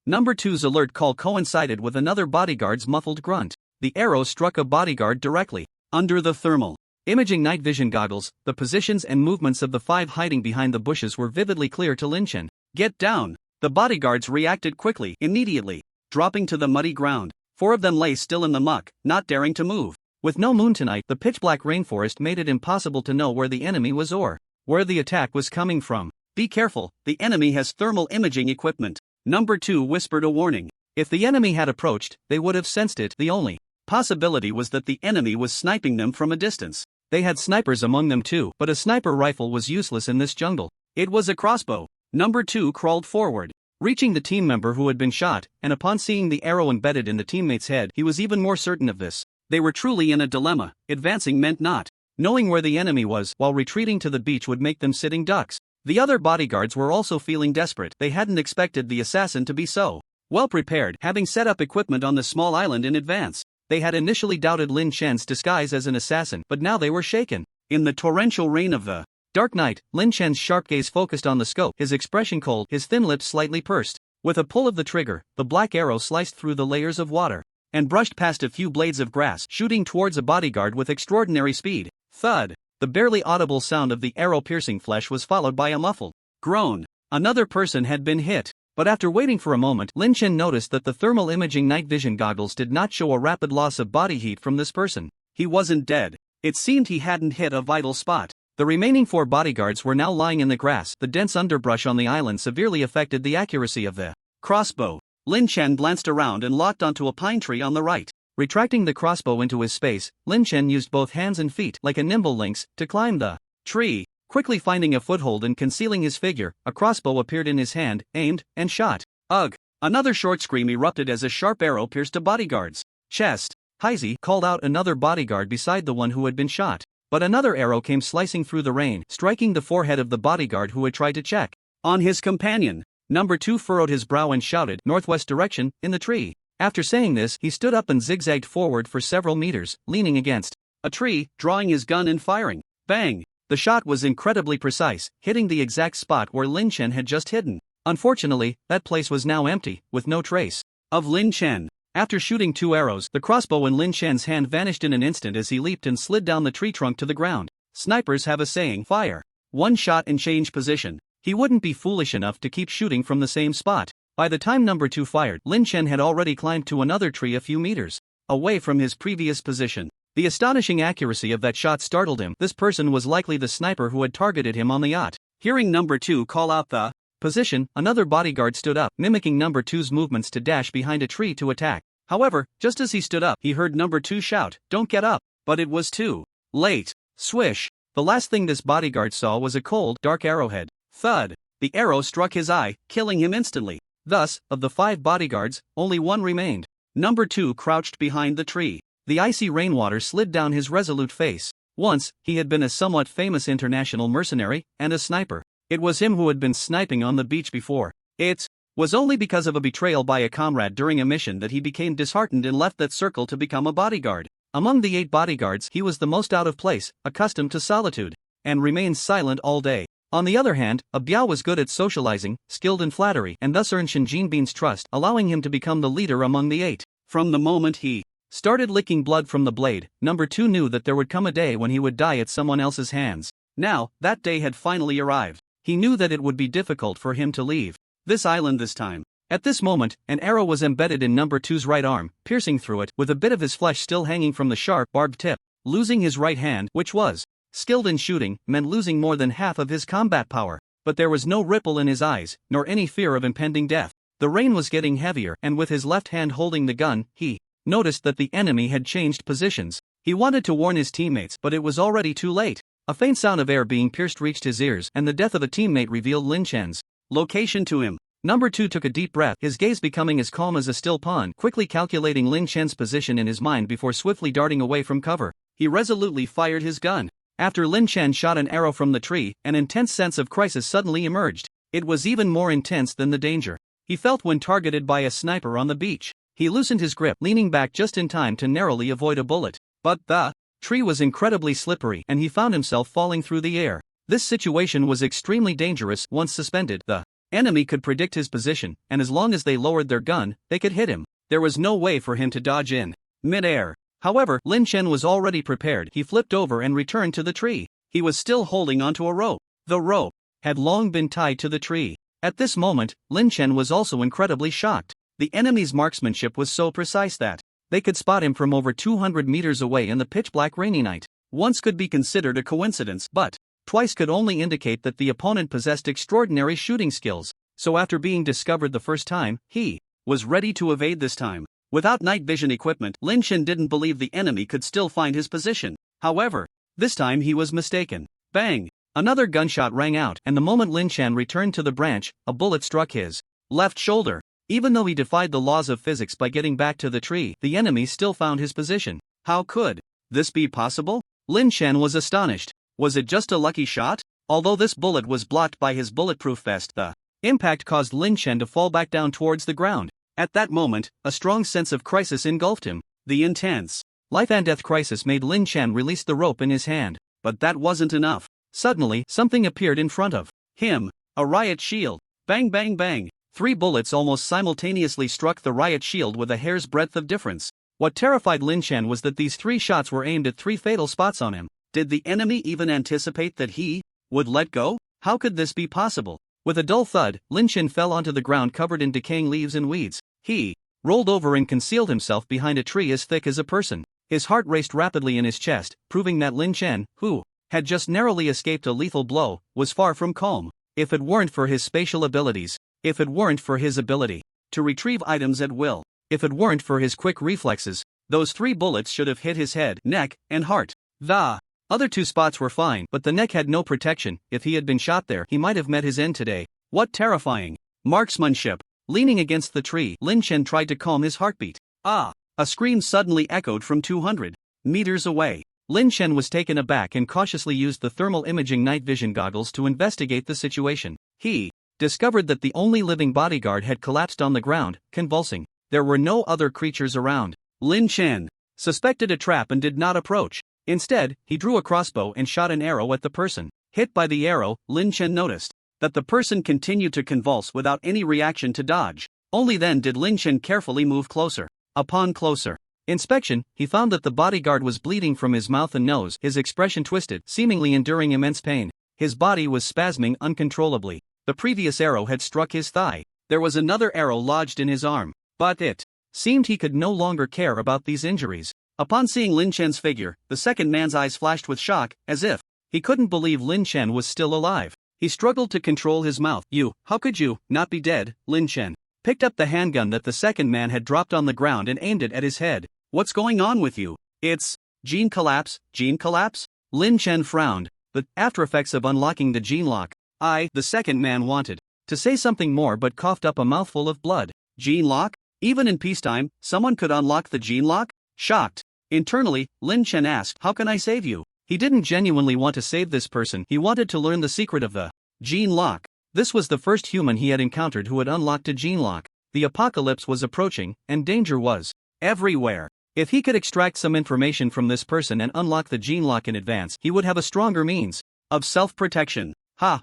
Number 2's alert call coincided with another bodyguard's muffled grunt. The arrow struck a bodyguard directly under the thermal imaging night vision goggles. The positions and movements of the 5 hiding behind the bushes were vividly clear to Lin Chen. Get down! The bodyguards reacted quickly, immediately dropping to the muddy ground. 4 of them lay still in the muck, not daring to move. With no moon tonight, the pitch-black rainforest made it impossible to know where the enemy was or where the attack was coming from. Be careful, the enemy has thermal imaging equipment. Number 2 whispered a warning. If the enemy had approached, they would have sensed it. The only possibility was that the enemy was sniping them from a distance. They had snipers among them too, but a sniper rifle was useless in this jungle. It was a crossbow. Number 2 crawled forward, reaching the team member who had been shot, and upon seeing the arrow embedded in the teammate's head, he was even more certain of this. They were truly in a dilemma. Advancing meant not knowing where the enemy was, while retreating to the beach would make them sitting ducks. The other bodyguards were also feeling desperate. They hadn't expected the assassin to be so well prepared, having set up equipment on the small island in advance. They had initially doubted Lin Chen's disguise as an assassin, but now they were shaken. In the torrential rain of the dark night, Lin Chen's sharp gaze focused on the scope, his expression cold, his thin lips slightly pursed. With a pull of the trigger, the black arrow sliced through the layers of water and brushed past a few blades of grass, shooting towards a bodyguard with extraordinary speed. Thud! The barely audible sound of the arrow piercing flesh was followed by a muffled groan. Another person had been hit. But after waiting for a moment, Lin Chen noticed that the thermal imaging night vision goggles did not show a rapid loss of body heat from this person. He wasn't dead. It seemed he hadn't hit a vital spot. The remaining 4 bodyguards were now lying in the grass. The dense underbrush on the island severely affected the accuracy of the crossbow. Lin Chen glanced around and locked onto a pine tree on the right. Retracting the crossbow into his space, Lin Chen used both hands and feet, like a nimble lynx, to climb the tree. Quickly finding a foothold and concealing his figure, a crossbow appeared in his hand, aimed, and shot. Ugh! Another short scream erupted as a sharp arrow pierced a bodyguard's chest. Heisey, called out another bodyguard beside the one who had been shot. But another arrow came slicing through the rain, striking the forehead of the bodyguard who had tried to check on his companion. Number 2 furrowed his brow and shouted, "Northwest direction, in the tree." After saying this, he stood up and zigzagged forward for several meters, leaning against a tree, drawing his gun and firing. Bang! The shot was incredibly precise, hitting the exact spot where Lin Chen had just hidden. Unfortunately, that place was now empty, with no trace of Lin Chen. After shooting 2 arrows, the crossbow in Lin Chen's hand vanished in an instant as he leaped and slid down the tree trunk to the ground. Snipers have a saying, fire one shot and change position. He wouldn't be foolish enough to keep shooting from the same spot. By the time number 2 fired, Lin Chen had already climbed to another tree a few meters away from his previous position. The astonishing accuracy of that shot startled him. This person was likely the sniper who had targeted him on the yacht. Hearing number 2 call out the position, another bodyguard stood up, mimicking number 2's movements to dash behind a tree to attack. However, just as he stood up, he heard number 2 shout, "Don't get up!" But it was too late. Swish! The last thing this bodyguard saw was a cold, dark arrowhead. Thud! The arrow struck his eye, killing him instantly. Thus, of the 5 bodyguards, only 1 remained. Number 2 crouched behind the tree. The icy rainwater slid down his resolute face. Once, he had been a somewhat famous international mercenary and a sniper. It was him who had been sniping on the beach before. It was only because of a betrayal by a comrade during a mission that he became disheartened and left that circle to become a bodyguard. Among the 8 bodyguards, he was the most out of place, accustomed to solitude, and remained silent all day. On the other hand, Biao was good at socializing, skilled in flattery, and thus earned Shen Jinbin's trust, allowing him to become the leader among the 8. From the moment he started licking blood from the blade, number 2 knew that there would come a day when he would die at someone else's hands. Now, that day had finally arrived. He knew that it would be difficult for him to leave this island this time. At this moment, an arrow was embedded in number 2's right arm, piercing through it, with a bit of his flesh still hanging from the sharp, barbed tip. Losing his right hand, which was skilled in shooting, meant losing more than half of his combat power. But there was no ripple in his eyes, nor any fear of impending death. The rain was getting heavier, and with his left hand holding the gun, he noticed that the enemy had changed positions. He wanted to warn his teammates, but it was already too late. A faint sound of air being pierced reached his ears, and the death of a teammate revealed Lin Chen's location to him. Number 2 took a deep breath, his gaze becoming as calm as a still pond, quickly calculating Lin Chen's position in his mind before swiftly darting away from cover. He resolutely fired his gun. After Lin Chen shot an arrow from the tree, an intense sense of crisis suddenly emerged. It was even more intense than the danger he felt when targeted by a sniper on the beach. He loosened his grip, leaning back just in time to narrowly avoid a bullet. But the tree was incredibly slippery, and he found himself falling through the air. This situation was extremely dangerous. Once suspended, the enemy could predict his position, and as long as they lowered their gun, they could hit him. There was no way for him to dodge in mid-air. However, Lin Chen was already prepared. He flipped over and returned to the tree. He was still holding onto a rope. The rope had long been tied to the tree. At this moment, Lin Chen was also incredibly shocked. The enemy's marksmanship was so precise that they could spot him from over 200 meters away in the pitch-black rainy night. Once could be considered a coincidence, but twice could only indicate that the opponent possessed extraordinary shooting skills. So after being discovered the first time, he was ready to evade this time. Without night vision equipment, Lin Chen didn't believe the enemy could still find his position. However, this time he was mistaken. Bang! Another gunshot rang out, and the moment Lin Chen returned to the branch, a bullet struck his left shoulder. Even though he defied the laws of physics by getting back to the tree, the enemy still found his position. How could this be possible? Lin Chen was astonished. Was it just a lucky shot? Although this bullet was blocked by his bulletproof vest, the impact caused Lin Chen to fall back down towards the ground. At that moment, a strong sense of crisis engulfed him. The intense life and death crisis made Lin Chen release the rope in his hand. But that wasn't enough. Suddenly, something appeared in front of him. A riot shield. Bang bang bang. 3 bullets almost simultaneously struck the riot shield with a hair's breadth of difference. What terrified Lin Chen was that these 3 shots were aimed at 3 fatal spots on him. Did the enemy even anticipate that he would let go? How could this be possible? With a dull thud, Lin Chen fell onto the ground covered in decaying leaves and weeds. He rolled over and concealed himself behind a tree as thick as a person. His heart raced rapidly in his chest, proving that Lin Chen, who had just narrowly escaped a lethal blow, was far from calm. If it weren't for his spatial abilities, if it weren't for his ability to retrieve items at will, if it weren't for his quick reflexes, those 3 bullets should have hit his head, neck, and heart. The other 2 spots were fine, but the neck had no protection. If he had been shot there, he might have met his end today. What terrifying marksmanship! Leaning against the tree, Lin Chen tried to calm his heartbeat. Ah! A scream suddenly echoed from 200 meters away. Lin Chen was taken aback and cautiously used the thermal imaging night vision goggles to investigate the situation. He discovered that the only living bodyguard had collapsed on the ground, convulsing. There were no other creatures around. Lin Chen suspected a trap and did not approach. Instead, he drew a crossbow and shot an arrow at the person. Hit by the arrow, Lin Chen noticed that the person continued to convulse without any reaction to dodge. Only then did Lin Chen carefully move closer. Upon closer inspection, he found that the bodyguard was bleeding from his mouth and nose, his expression twisted, seemingly enduring immense pain. His body was spasming uncontrollably. The previous arrow had struck his thigh. There was another arrow lodged in his arm, but it seemed he could no longer care about these injuries. Upon seeing Lin Chen's figure, the second man's eyes flashed with shock, as if he couldn't believe Lin Chen was still alive. He struggled to control his mouth. How could you not be dead? Lin Chen picked up the handgun that the second man had dropped on the ground and aimed it at his head. What's going on with you? It's gene collapse. Gene collapse? Lin Chen frowned. The after effects of unlocking the gene lock. The second man wanted to say something more but coughed up a mouthful of blood. Gene lock? Even in peacetime, someone could unlock the gene lock? Shocked. Internally, Lin Chen asked, how can I save you? He didn't genuinely want to save this person, he wanted to learn the secret of the gene lock. This was the first human he had encountered who had unlocked a gene lock. The apocalypse was approaching, and danger was everywhere. If he could extract some information from this person and unlock the gene lock in advance, he would have a stronger means of self-protection.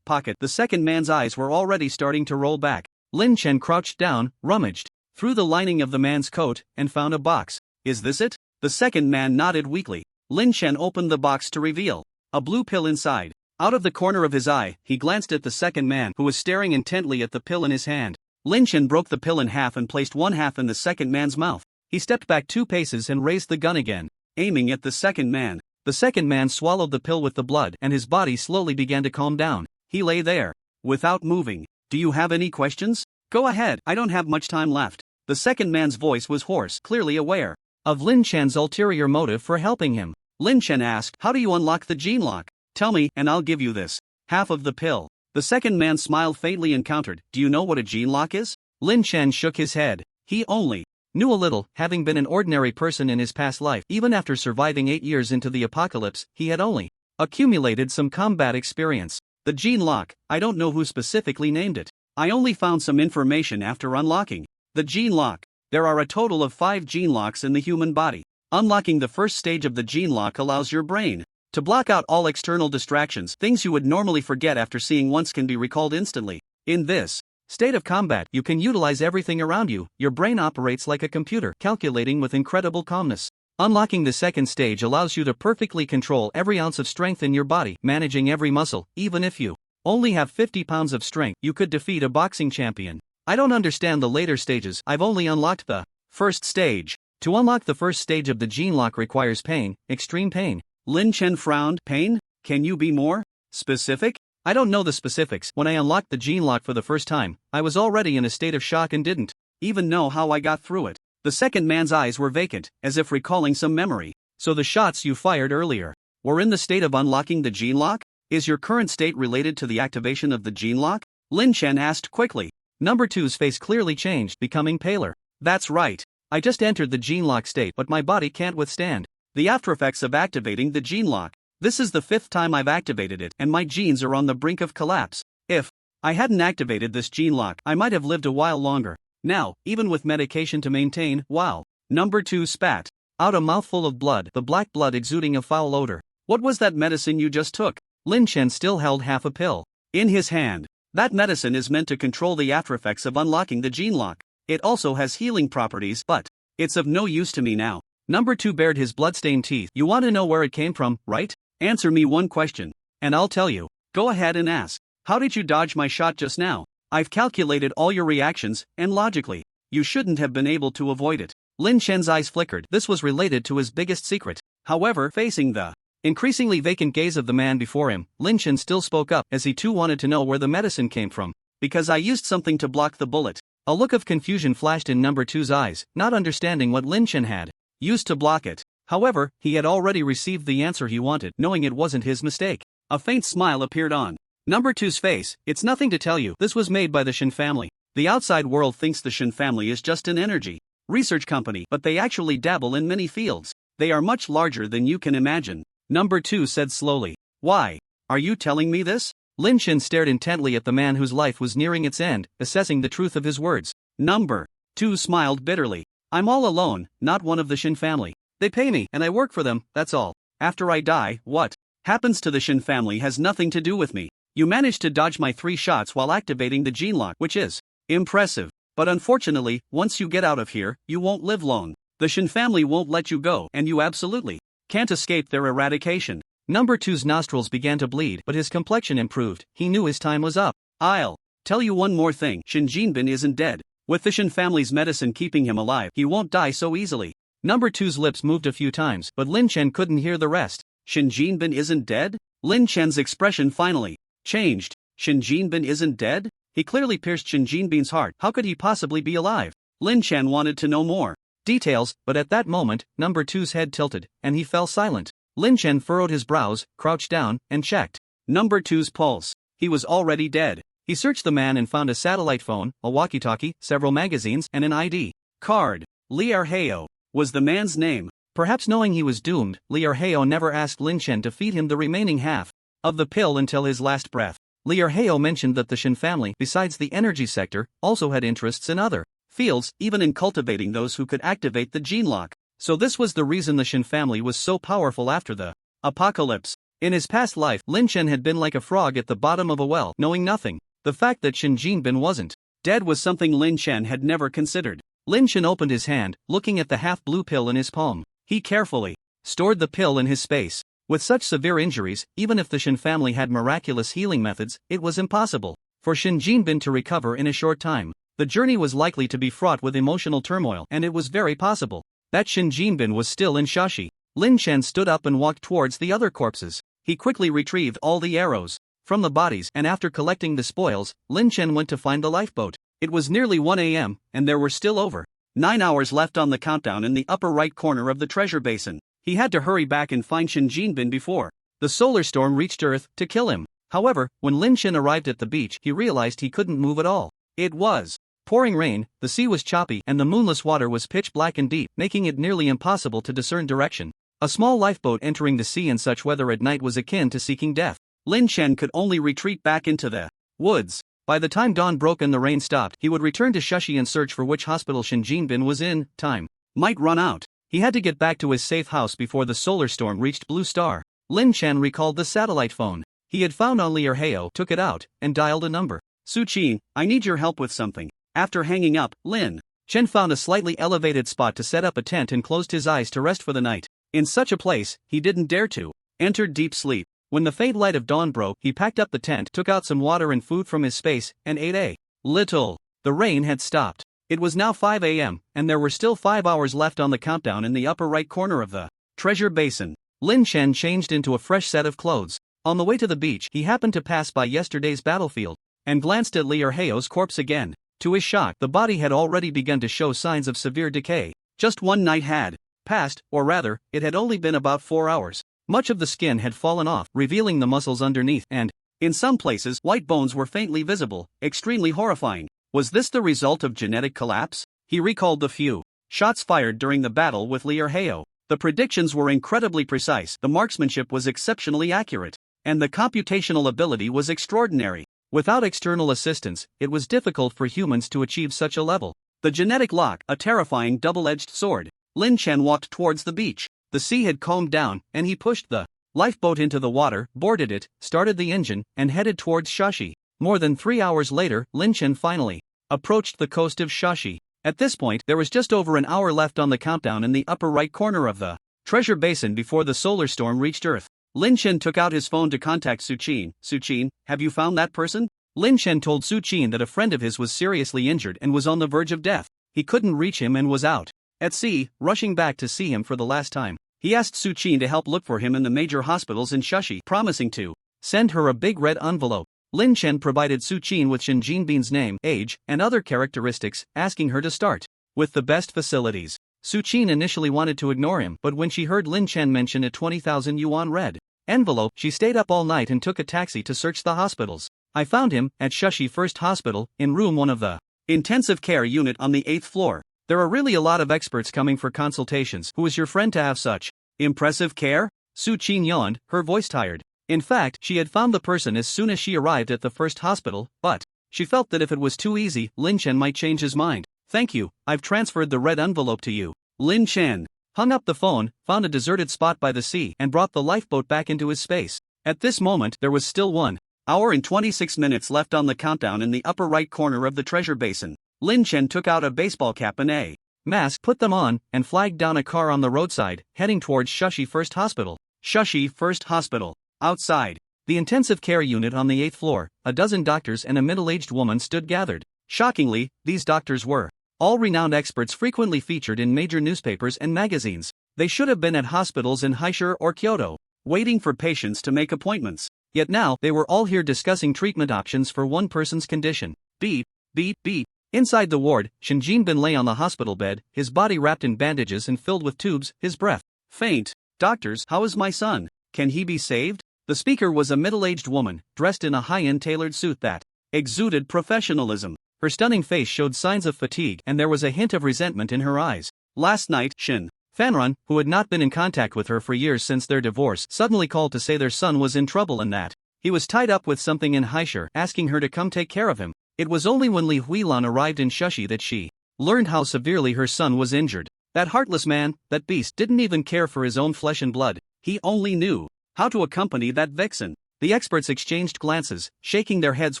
Pocket. The second man's eyes were already starting to roll back. Lin Chen crouched down, rummaged through the lining of the man's coat, and found a box. Is this it? The second man nodded weakly. Lin Chen opened the box to reveal a blue pill inside. Out of the corner of his eye, he glanced at the second man, who was staring intently at the pill in his hand. Lin Chen broke the pill in half and placed one half in the second man's mouth. He stepped back 2 paces and raised the gun again, aiming at the second man. The second man swallowed the pill with the blood, and his body slowly began to calm down. He lay there, without moving. Do you have any questions? Go ahead, I don't have much time left. The second man's voice was hoarse, clearly aware of Lin Chen's ulterior motive for helping him. Lin Chen asked, how do you unlock the gene lock? Tell me, and I'll give you this half of the pill. The second man smiled faintly and countered, do you know what a gene lock is? Lin Chen shook his head. He only knew a little, having been an ordinary person in his past life. Even after surviving 8 years into the apocalypse, he had only accumulated some combat experience. The gene lock, I don't know who specifically named it. I only found some information after unlocking the gene lock. There are a total of 5 gene locks in the human body. Unlocking the first stage of the gene lock allows your brain to block out all external distractions. Things you would normally forget after seeing once can be recalled instantly. In this state of combat, you can utilize everything around you. Your brain operates like a computer, calculating with incredible calmness. Unlocking the second stage allows you to perfectly control every ounce of strength in your body, managing every muscle. Even if you only have 50 pounds of strength, you could defeat a boxing champion. I don't understand the later stages. I've only unlocked the first stage. To unlock the first stage of the gene lock requires pain, extreme pain. Lin Chen frowned. Pain? Can you be more specific? I don't know the specifics. When I unlocked the gene lock for the first time, I was already in a state of shock and didn't even know how I got through it. The second man's eyes were vacant, as if recalling some memory. So the shots you fired earlier were in the state of unlocking the gene lock? Is your current state related to the activation of the gene lock? Lin Chen asked quickly. Number 2's face clearly changed, becoming paler. That's right. I just entered the gene lock state, but my body can't withstand the aftereffects of activating the gene lock. This is the 5th time I've activated it, and my genes are on the brink of collapse. If I hadn't activated this gene lock, I might have lived a while longer. Now, even with medication to maintain, wow. Number 2 spat out a mouthful of blood, the black blood exuding a foul odor. What was that medicine you just took? Lin Chen still held half a pill in his hand. That medicine is meant to control the aftereffects of unlocking the gene lock. It also has healing properties, but it's of no use to me now. Number 2 bared his bloodstained teeth. You want to know where it came from, right? Answer me one question, and I'll tell you. Go ahead and ask. How did you dodge my shot just now? I've calculated all your reactions, and logically, you shouldn't have been able to avoid it. Lin Chen's eyes flickered. This was related to his biggest secret. However, facing the increasingly vacant gaze of the man before him, Lin Chen still spoke up, as he too wanted to know where the medicine came from. Because I used something to block the bullet. A look of confusion flashed in Number 2's eyes, not understanding what Lin Chen had used to block it. However, he had already received the answer he wanted, knowing it wasn't his mistake. A faint smile appeared on Number 2's face. It's nothing to tell you. This was made by the Shin family. The outside world thinks the Shin family is just an energy research company, but they actually dabble in many fields. They are much larger than you can imagine. Number 2 said slowly. Why are you telling me this? Lin Chen stared intently at the man whose life was nearing its end, assessing the truth of his words. Number 2 smiled bitterly. I'm all alone, not one of the Shin family. They pay me, and I work for them, that's all. After I die, what happens to the Shin family has nothing to do with me. You managed to dodge my 3 shots while activating the gene lock, which is impressive. But unfortunately, once you get out of here, you won't live long. The Shin family won't let you go, and you absolutely can't escape their eradication. Number 2's nostrils began to bleed, but his complexion improved. He knew his time was up. I'll Tell you one more thing, Shin Jinbin isn't dead. With the Shin family's medicine keeping him alive, he won't die so easily. Number two's lips moved a few times, but Lin Chen couldn't hear the rest. Shin Jinbin isn't dead? Lin Chen's expression finally changed. Shin Jinbin isn't dead? He clearly pierced Shin Jinbin's heart. How could he possibly be alive? Lin Chen wanted to know more details, but at that moment, number two's head tilted, and he fell silent. Lin Chen furrowed his brows, crouched down, and checked number two's pulse. He was already dead. He searched the man and found a satellite phone, a walkie-talkie, several magazines, and an ID card. Li Erheo was the man's name. Perhaps knowing he was doomed, Li Erheo never asked Lin Chen to feed him the remaining half of the pill until his last breath. Li Erheo mentioned that the Shin family, besides the energy sector, also had interests in other fields, even in cultivating those who could activate the gene lock. So this was the reason the Shin family was so powerful after the apocalypse. In his past life, Lin Chen had been like a frog at the bottom of a well, knowing nothing. The fact that Shin Jinbin wasn't dead was something Lin Chen had never considered. Lin Chen opened his hand, looking at the half-blue pill in his palm. He carefully stored the pill in his space. With such severe injuries, even if the Shin family had miraculous healing methods, it was impossible for Shin Jinbin to recover in a short time. The journey was likely to be fraught with emotional turmoil, and it was very possible that Shin Jinbin was still in Shashi. Lin Chen stood up and walked towards the other corpses. He quickly retrieved all the arrows from the bodies, and after collecting the spoils, Lin Chen went to find the lifeboat. It was nearly 1 a.m., and there were still over 9 hours left on the countdown in the upper right corner of the treasure basin. He had to hurry back and find Shin Jinbin before the solar storm reached Earth to kill him. However, when Lin Chen arrived at the beach, he realized he couldn't move at all. It was pouring rain, the sea was choppy, and the moonless water was pitch black and deep, making it nearly impossible to discern direction. A small lifeboat entering the sea in such weather at night was akin to seeking death. Lin Chen could only retreat back into the woods. By the time dawn broke and the rain stopped, he would return to Shashi and search for which hospital Shin Jinbin was in. Time might run out. He had to get back to his safe house before the solar storm reached Blue Star. Lin Chen recalled the satellite phone he had found on Li Erheo, took it out, and dialed a number. Su-Chin, I need your help with something. After hanging up, Lin Chen found a slightly elevated spot to set up a tent and closed his eyes to rest for the night. In such a place, he didn't dare to enter deep sleep. When the faint light of dawn broke, he packed up the tent, took out some water and food from his space, and ate a little. The rain had stopped. It was now 5 a.m., and there were still 5 hours left on the countdown in the upper right corner of the treasure basin. Lin Chen changed into a fresh set of clothes. On the way to the beach, he happened to pass by yesterday's battlefield and glanced at Li Erheo's corpse again. To his shock, the body had already begun to show signs of severe decay. Just one night had passed, or rather, it had only been about 4 hours. Much of the skin had fallen off, revealing the muscles underneath, and, in some places, white bones were faintly visible, extremely horrifying. Was this the result of genetic collapse? He recalled the few shots fired during the battle with Li Erheo. The predictions were incredibly precise, the marksmanship was exceptionally accurate, and the computational ability was extraordinary. Without external assistance, it was difficult for humans to achieve such a level. The genetic lock, a terrifying double-edged sword. Lin Chen walked towards the beach. The sea had calmed down, and he pushed the lifeboat into the water, boarded it, started the engine, and headed towards Shashi. More than 3 hours later, Lin Chen finally approached the coast of Shashi. At this point, there was just over an hour left on the countdown in the upper right corner of the treasure basin before the solar storm reached Earth. Lin Chen took out his phone to contact Su-Chin. Su-Chin, have you found that person? Lin Chen told Su-Chin that a friend of his was seriously injured and was on the verge of death. He couldn't reach him and was out at sea, rushing back to see him for the last time. He asked Su-Chin to help look for him in the major hospitals in Shashi, promising to send her a big red envelope. Lin Chen provided Su-Chin with Shin Jinbin's name, age, and other characteristics, asking her to start with the best facilities. Su-Chin initially wanted to ignore him, but when she heard Lin Chen mention a 20,000 yuan red envelope, she stayed up all night and took a taxi to search the hospitals. I found him at Shashi First Hospital, in room 1 of the intensive care unit on the 8th floor. There are really a lot of experts coming for consultations. Who is your friend to have such impressive care? Su-Chin yawned, her voice tired. In fact, she had found the person as soon as she arrived at the first hospital, but she felt that if it was too easy, Lin Chen might change his mind. Thank you, I've transferred the red envelope to you. Lin Chen hung up the phone, found a deserted spot by the sea, and brought the lifeboat back into his space. At this moment, there was still 1 hour and 26 minutes left on the countdown in the upper right corner of the treasure basin. Lin Chen took out a baseball cap and a mask, put them on, and flagged down a car on the roadside, heading towards Shashi First Hospital. Shashi First Hospital. Outside, The intensive care unit on the 8th floor, a dozen doctors and a middle-aged woman stood gathered. Shockingly, these doctors were all renowned experts frequently featured in major newspapers and magazines. They should have been at hospitals in Haishur or Kyoto, waiting for patients to make appointments. Yet now, they were all here discussing treatment options for one person's condition. Beep, beep, beep. Inside the ward, Shin Jinbin lay on the hospital bed, his body wrapped in bandages and filled with tubes, his breath faint. Doctors, how is my son? Can he be saved? The speaker was a middle-aged woman, dressed in a high-end tailored suit that exuded professionalism. Her stunning face showed signs of fatigue and there was a hint of resentment in her eyes. Last night, Shin Fanron, who had not been in contact with her for years since their divorce, suddenly called to say their son was in trouble and that he was tied up with something in Haishur, asking her to come take care of him. It was only when Li Huilan arrived in Shushi that she learned how severely her son was injured. That heartless man, that beast, didn't even care for his own flesh and blood. He only knew how to accompany that vixen. The experts exchanged glances, shaking their heads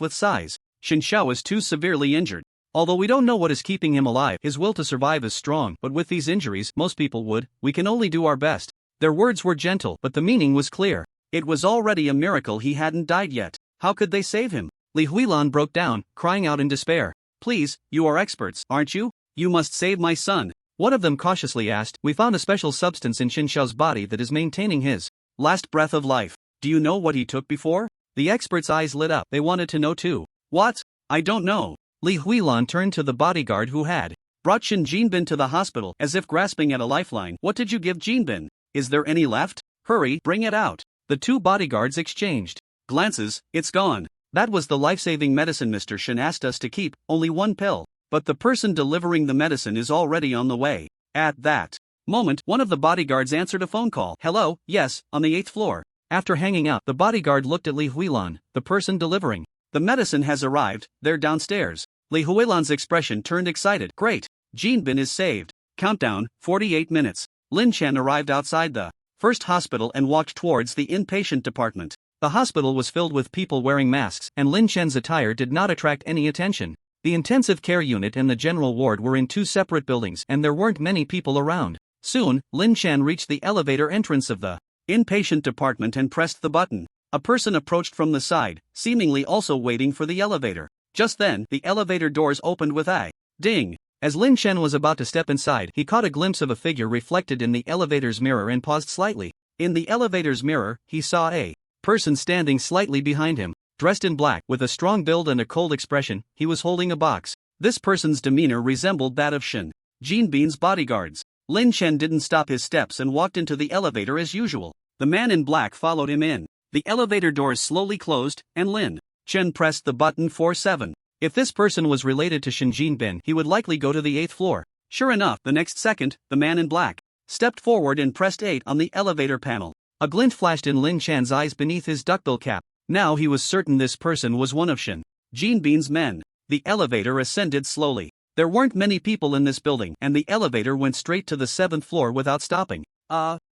with sighs. Shin Xiao is too severely injured. Although we don't know what is keeping him alive, his will to survive is strong, but with these injuries, most people would. We can only do our best. Their words were gentle, but the meaning was clear. It was already a miracle he hadn't died yet. How could they save him? Li Huilan broke down, crying out in despair. Please, you are experts, aren't you? You must save my son. One of them cautiously asked. We found a special substance in Shin Xiao's body that is maintaining his last breath of life. Do you know what he took before? The experts' eyes lit up. They wanted to know too. What? I don't know. Li Huilan turned to the bodyguard who had brought Shin Jinbin to the hospital, as if grasping at a lifeline. What did you give Jinbin? Is there any left? Hurry, bring it out. The two bodyguards exchanged glances. It's gone. That was the life-saving medicine Mr. Shin asked us to keep, only one pill. But the person delivering the medicine is already on the way. At that moment, one of the bodyguards answered a phone call. Hello, yes, on the 8th floor. After hanging up, the bodyguard looked at Li Huilan, the person delivering. The medicine has arrived, they're downstairs. Li Huilan's expression turned excited. Great, Jinbin is saved. Countdown, 48 minutes. Lin Chen arrived outside the first hospital and walked towards the inpatient department. The hospital was filled with people wearing masks, and Lin Chen's attire did not attract any attention. The intensive care unit and the general ward were in two separate buildings and there weren't many people around. Soon, Lin Chen reached the elevator entrance of the inpatient department and pressed the button. A person approached from the side, seemingly also waiting for the elevator. Just then, the elevator doors opened with a ding. As Lin Chen was about to step inside, he caught a glimpse of a figure reflected in the elevator's mirror and paused slightly. In the elevator's mirror, he saw a person standing slightly behind him. Dressed in black, with a strong build and a cold expression, he was holding a box. This person's demeanor resembled that of Shin Jinbin's bodyguards. Lin Chen didn't stop his steps and walked into the elevator as usual. The man in black followed him in. The elevator doors slowly closed, and Lin Chen pressed the button for 7. If this person was related to Shin Jinbin, he would likely go to the 8th floor. Sure enough, the next second, the man in black stepped forward and pressed 8 on the elevator panel. A glint flashed in Lin Chan's eyes beneath his duckbill cap. Now he was certain this person was one of Shin Jinbin's men. The elevator ascended slowly. There weren't many people in this building, and the elevator went straight to the 7th floor without stopping.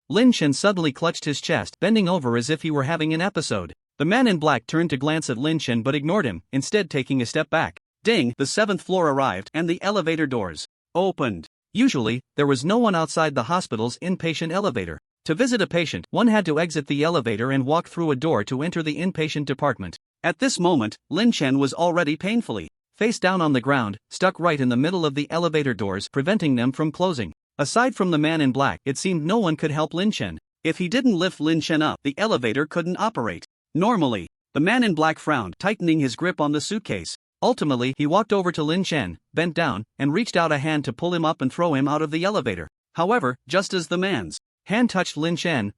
Lin Chen suddenly clutched his chest, bending over as if he were having an episode. The man in black turned to glance at Lin Chen but ignored him, instead taking a step back. Ding! The 7th floor arrived, and the elevator doors opened. Usually, there was no one outside the hospital's inpatient elevator. To visit a patient, one had to exit the elevator and walk through a door to enter the inpatient department. At this moment, Lin Chen was already painfully face down on the ground, stuck right in the middle of the elevator doors, preventing them from closing. Aside from the man in black, it seemed no one could help Lin Chen. If he didn't lift Lin Chen up, the elevator couldn't operate normally. The man in black frowned, tightening his grip on the suitcase. Ultimately, he walked over to Lin Chen, bent down, and reached out a hand to pull him up and throw him out of the elevator. However, just as the man's hand touched Lin Chen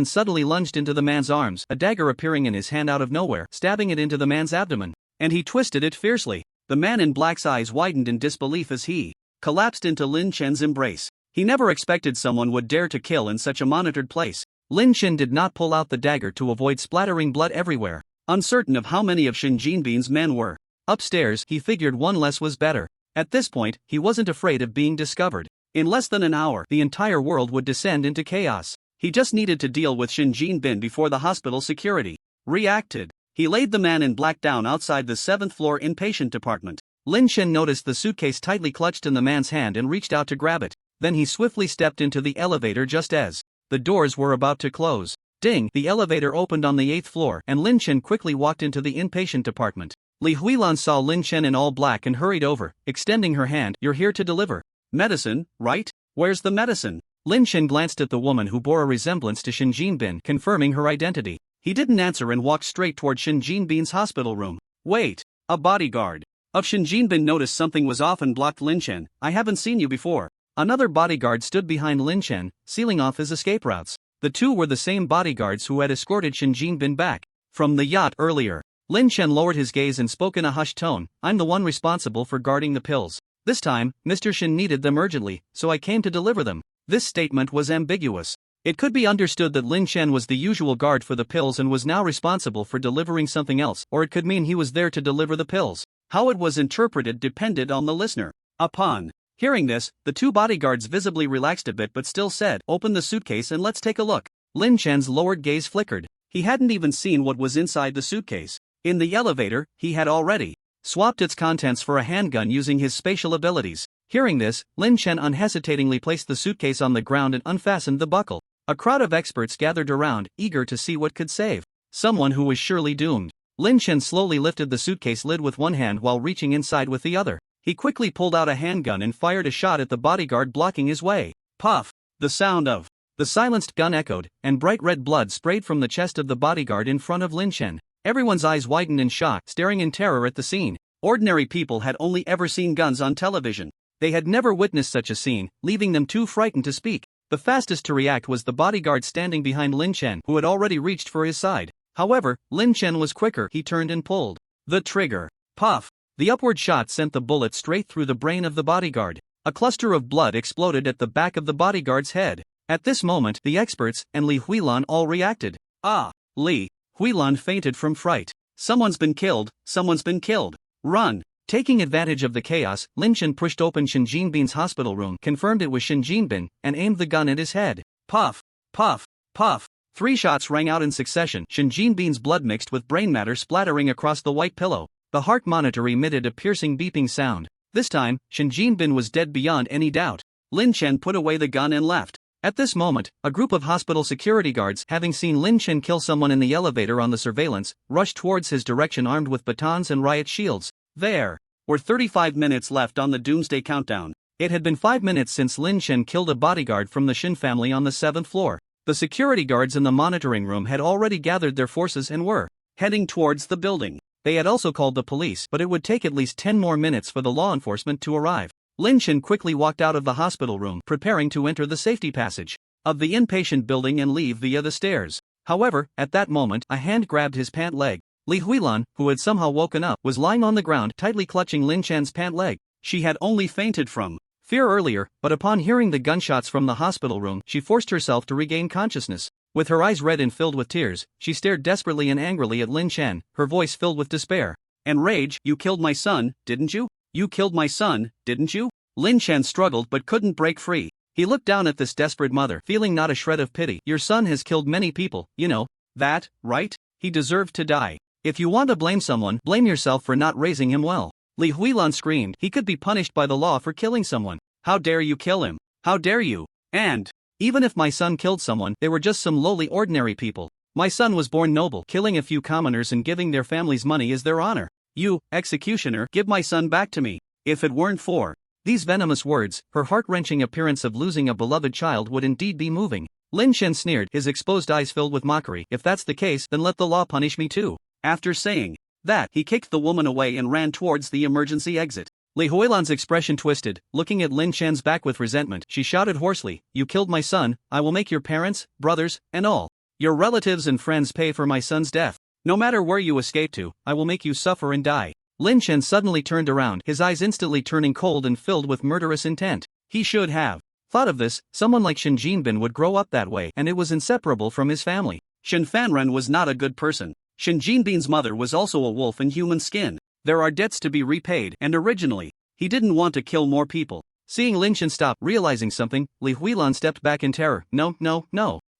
suddenly lunged into the man's arms, a dagger appearing in his hand out of nowhere, stabbing it into the man's abdomen. And he twisted it fiercely. The man in black's eyes widened in disbelief as he collapsed into Lin Chen's embrace. He never expected someone would dare to kill in such a monitored place. Lin Chen did not pull out the dagger to avoid splattering blood everywhere. Uncertain of how many of Shin Jinbin's men were upstairs, he figured one less was better. At this point, he wasn't afraid of being discovered. In less than an hour, the entire world would descend into chaos. He just needed to deal with Shin Jinbin before the hospital security reacted. He laid the man in black down outside the 7th floor inpatient department. Lin Chen noticed the suitcase tightly clutched in the man's hand and reached out to grab it. Then he swiftly stepped into the elevator just as the doors were about to close. Ding! The elevator opened on the 8th floor and Lin Chen quickly walked into the inpatient department. Li Huilan saw Lin Chen in all black and hurried over, extending her hand. You're here to deliver medicine, right? Where's the medicine? Lin Chen glanced at the woman who bore a resemblance to Shin Jinbin, confirming her identity. He didn't answer and walked straight toward Shin Jinbin's hospital room. Wait! A bodyguard of Shin Jinbin noticed something was off and blocked Lin Chen. I haven't seen you before. Another bodyguard stood behind Lin Chen, sealing off his escape routes. The two were the same bodyguards who had escorted Shin Jinbin back from the yacht earlier. Lin Chen lowered his gaze and spoke in a hushed tone. I'm the one responsible for guarding the pills. This time, Mr. Shin needed them urgently, so I came to deliver them. This statement was ambiguous. It could be understood that Lin Chen was the usual guard for the pills and was now responsible for delivering something else, or it could mean he was there to deliver the pills. How it was interpreted depended on the listener. Upon hearing this, the two bodyguards visibly relaxed a bit but still said, open the suitcase and let's take a look. Lin Chen's lowered gaze flickered. He hadn't even seen what was inside the suitcase. In the elevator, he had already swapped its contents for a handgun using his spatial abilities. Hearing this, Lin Chen unhesitatingly placed the suitcase on the ground and unfastened the buckle. A crowd of experts gathered around, eager to see what could save someone who was surely doomed. Lin Chen slowly lifted the suitcase lid with one hand while reaching inside with the other. He quickly pulled out a handgun and fired a shot at the bodyguard blocking his way. Puff! The sound of the silenced gun echoed, and bright red blood sprayed from the chest of the bodyguard in front of Lin Chen. Everyone's eyes widened in shock, staring in terror at the scene. Ordinary people had only ever seen guns on television. They had never witnessed such a scene, leaving them too frightened to speak. The fastest to react was the bodyguard standing behind Lin Chen, who had already reached for his side. However, Lin Chen was quicker. He turned and pulled the trigger. Puff! The upward shot sent the bullet straight through the brain of the bodyguard. A cluster of blood exploded at the back of the bodyguard's head. At this moment, the experts and Li Huilan all reacted. Ah! Li Huilan fainted from fright. Someone's been killed, someone's been killed. Run! Taking advantage of the chaos, Lin Chen pushed open Shin Jinbin's hospital room, confirmed it was Shin Jinbin, and aimed the gun at his head. Puff! Puff! Puff! 3 shots rang out in succession, Shin Jinbin's blood mixed with brain matter splattering across the white pillow. The heart monitor emitted a piercing beeping sound. This time, Shin Jinbin was dead beyond any doubt. Lin Chen put away the gun and left. At this moment, a group of hospital security guards, having seen Lin Chen kill someone in the elevator on the surveillance, rushed towards his direction armed with batons and riot shields. There were 35 minutes left on the doomsday countdown. It had been 5 minutes since Lin Chen killed a bodyguard from the Shin family on the 7th floor. The security guards in the monitoring room had already gathered their forces and were heading towards the building. They had also called the police, but it would take at least 10 more minutes for the law enforcement to arrive. Lin Chen quickly walked out of the hospital room, preparing to enter the safety passage of the inpatient building and leave via the stairs. However, at that moment, a hand grabbed his pant leg. Li Huilan, who had somehow woken up, was lying on the ground, tightly clutching Lin Chen's pant leg. She had only fainted from fear earlier, but upon hearing the gunshots from the hospital room, she forced herself to regain consciousness. With her eyes red and filled with tears, she stared desperately and angrily at Lin Chen, her voice filled with despair and rage. You killed my son, didn't you? You killed my son, didn't you? Lin Chen struggled but couldn't break free. He looked down at this desperate mother, feeling not a shred of pity. Your son has killed many people, you know that, right? He deserved to die. If you want to blame someone, blame yourself for not raising him well. Li Huilan screamed. He could be punished by the law for killing someone. How dare you kill him? How dare you? And even if my son killed someone, they were just some lowly ordinary people. My son was born noble. Killing a few commoners and giving their families money is their honor. You, executioner, give my son back to me. If it weren't for these venomous words, her heart-wrenching appearance of losing a beloved child would indeed be moving. Lin Chen sneered, his exposed eyes filled with mockery. If that's the case, then let the law punish me too. After saying that, he kicked the woman away and ran towards the emergency exit. Li Huilan's expression twisted, looking at Lin Chen's back with resentment. She shouted hoarsely, you killed my son, I will make your parents, brothers, and all your relatives and friends pay for my son's death. No matter where you escape to, I will make you suffer and die. Lin Chen suddenly turned around, his eyes instantly turning cold and filled with murderous intent. He should have thought of this. Someone like Shin Jinbin would grow up that way, and it was inseparable from his family. Shin Fanren was not a good person. Shin Jinbin's mother was also a wolf in human skin. There are debts to be repaid, and originally, he didn't want to kill more people. Seeing Lin Chen stop, realizing something, Li Huilan stepped back in terror. No,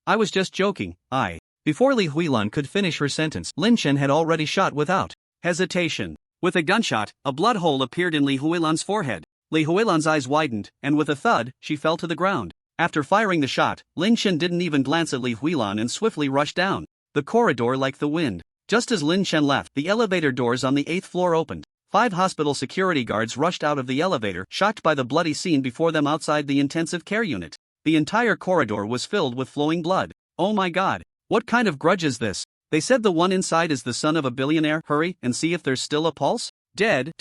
I was just joking, Before Li Huilan could finish her sentence, Lin Chen had already shot without hesitation. With a gunshot, a blood hole appeared in Li Huilan's forehead. Li Huilan's eyes widened, and with a thud, she fell to the ground. After firing the shot, Lin Chen didn't even glance at Li Huilan and swiftly rushed down the corridor like the wind. Just as Lin Chen left, the elevator doors on the 8th floor opened. 5 hospital security guards rushed out of the elevator, shocked by the bloody scene before them outside the intensive care unit. The entire corridor was filled with flowing blood. Oh my god, what kind of grudge is this? They said the one inside is the son of a billionaire. Hurry and see if there's still a pulse. Dead.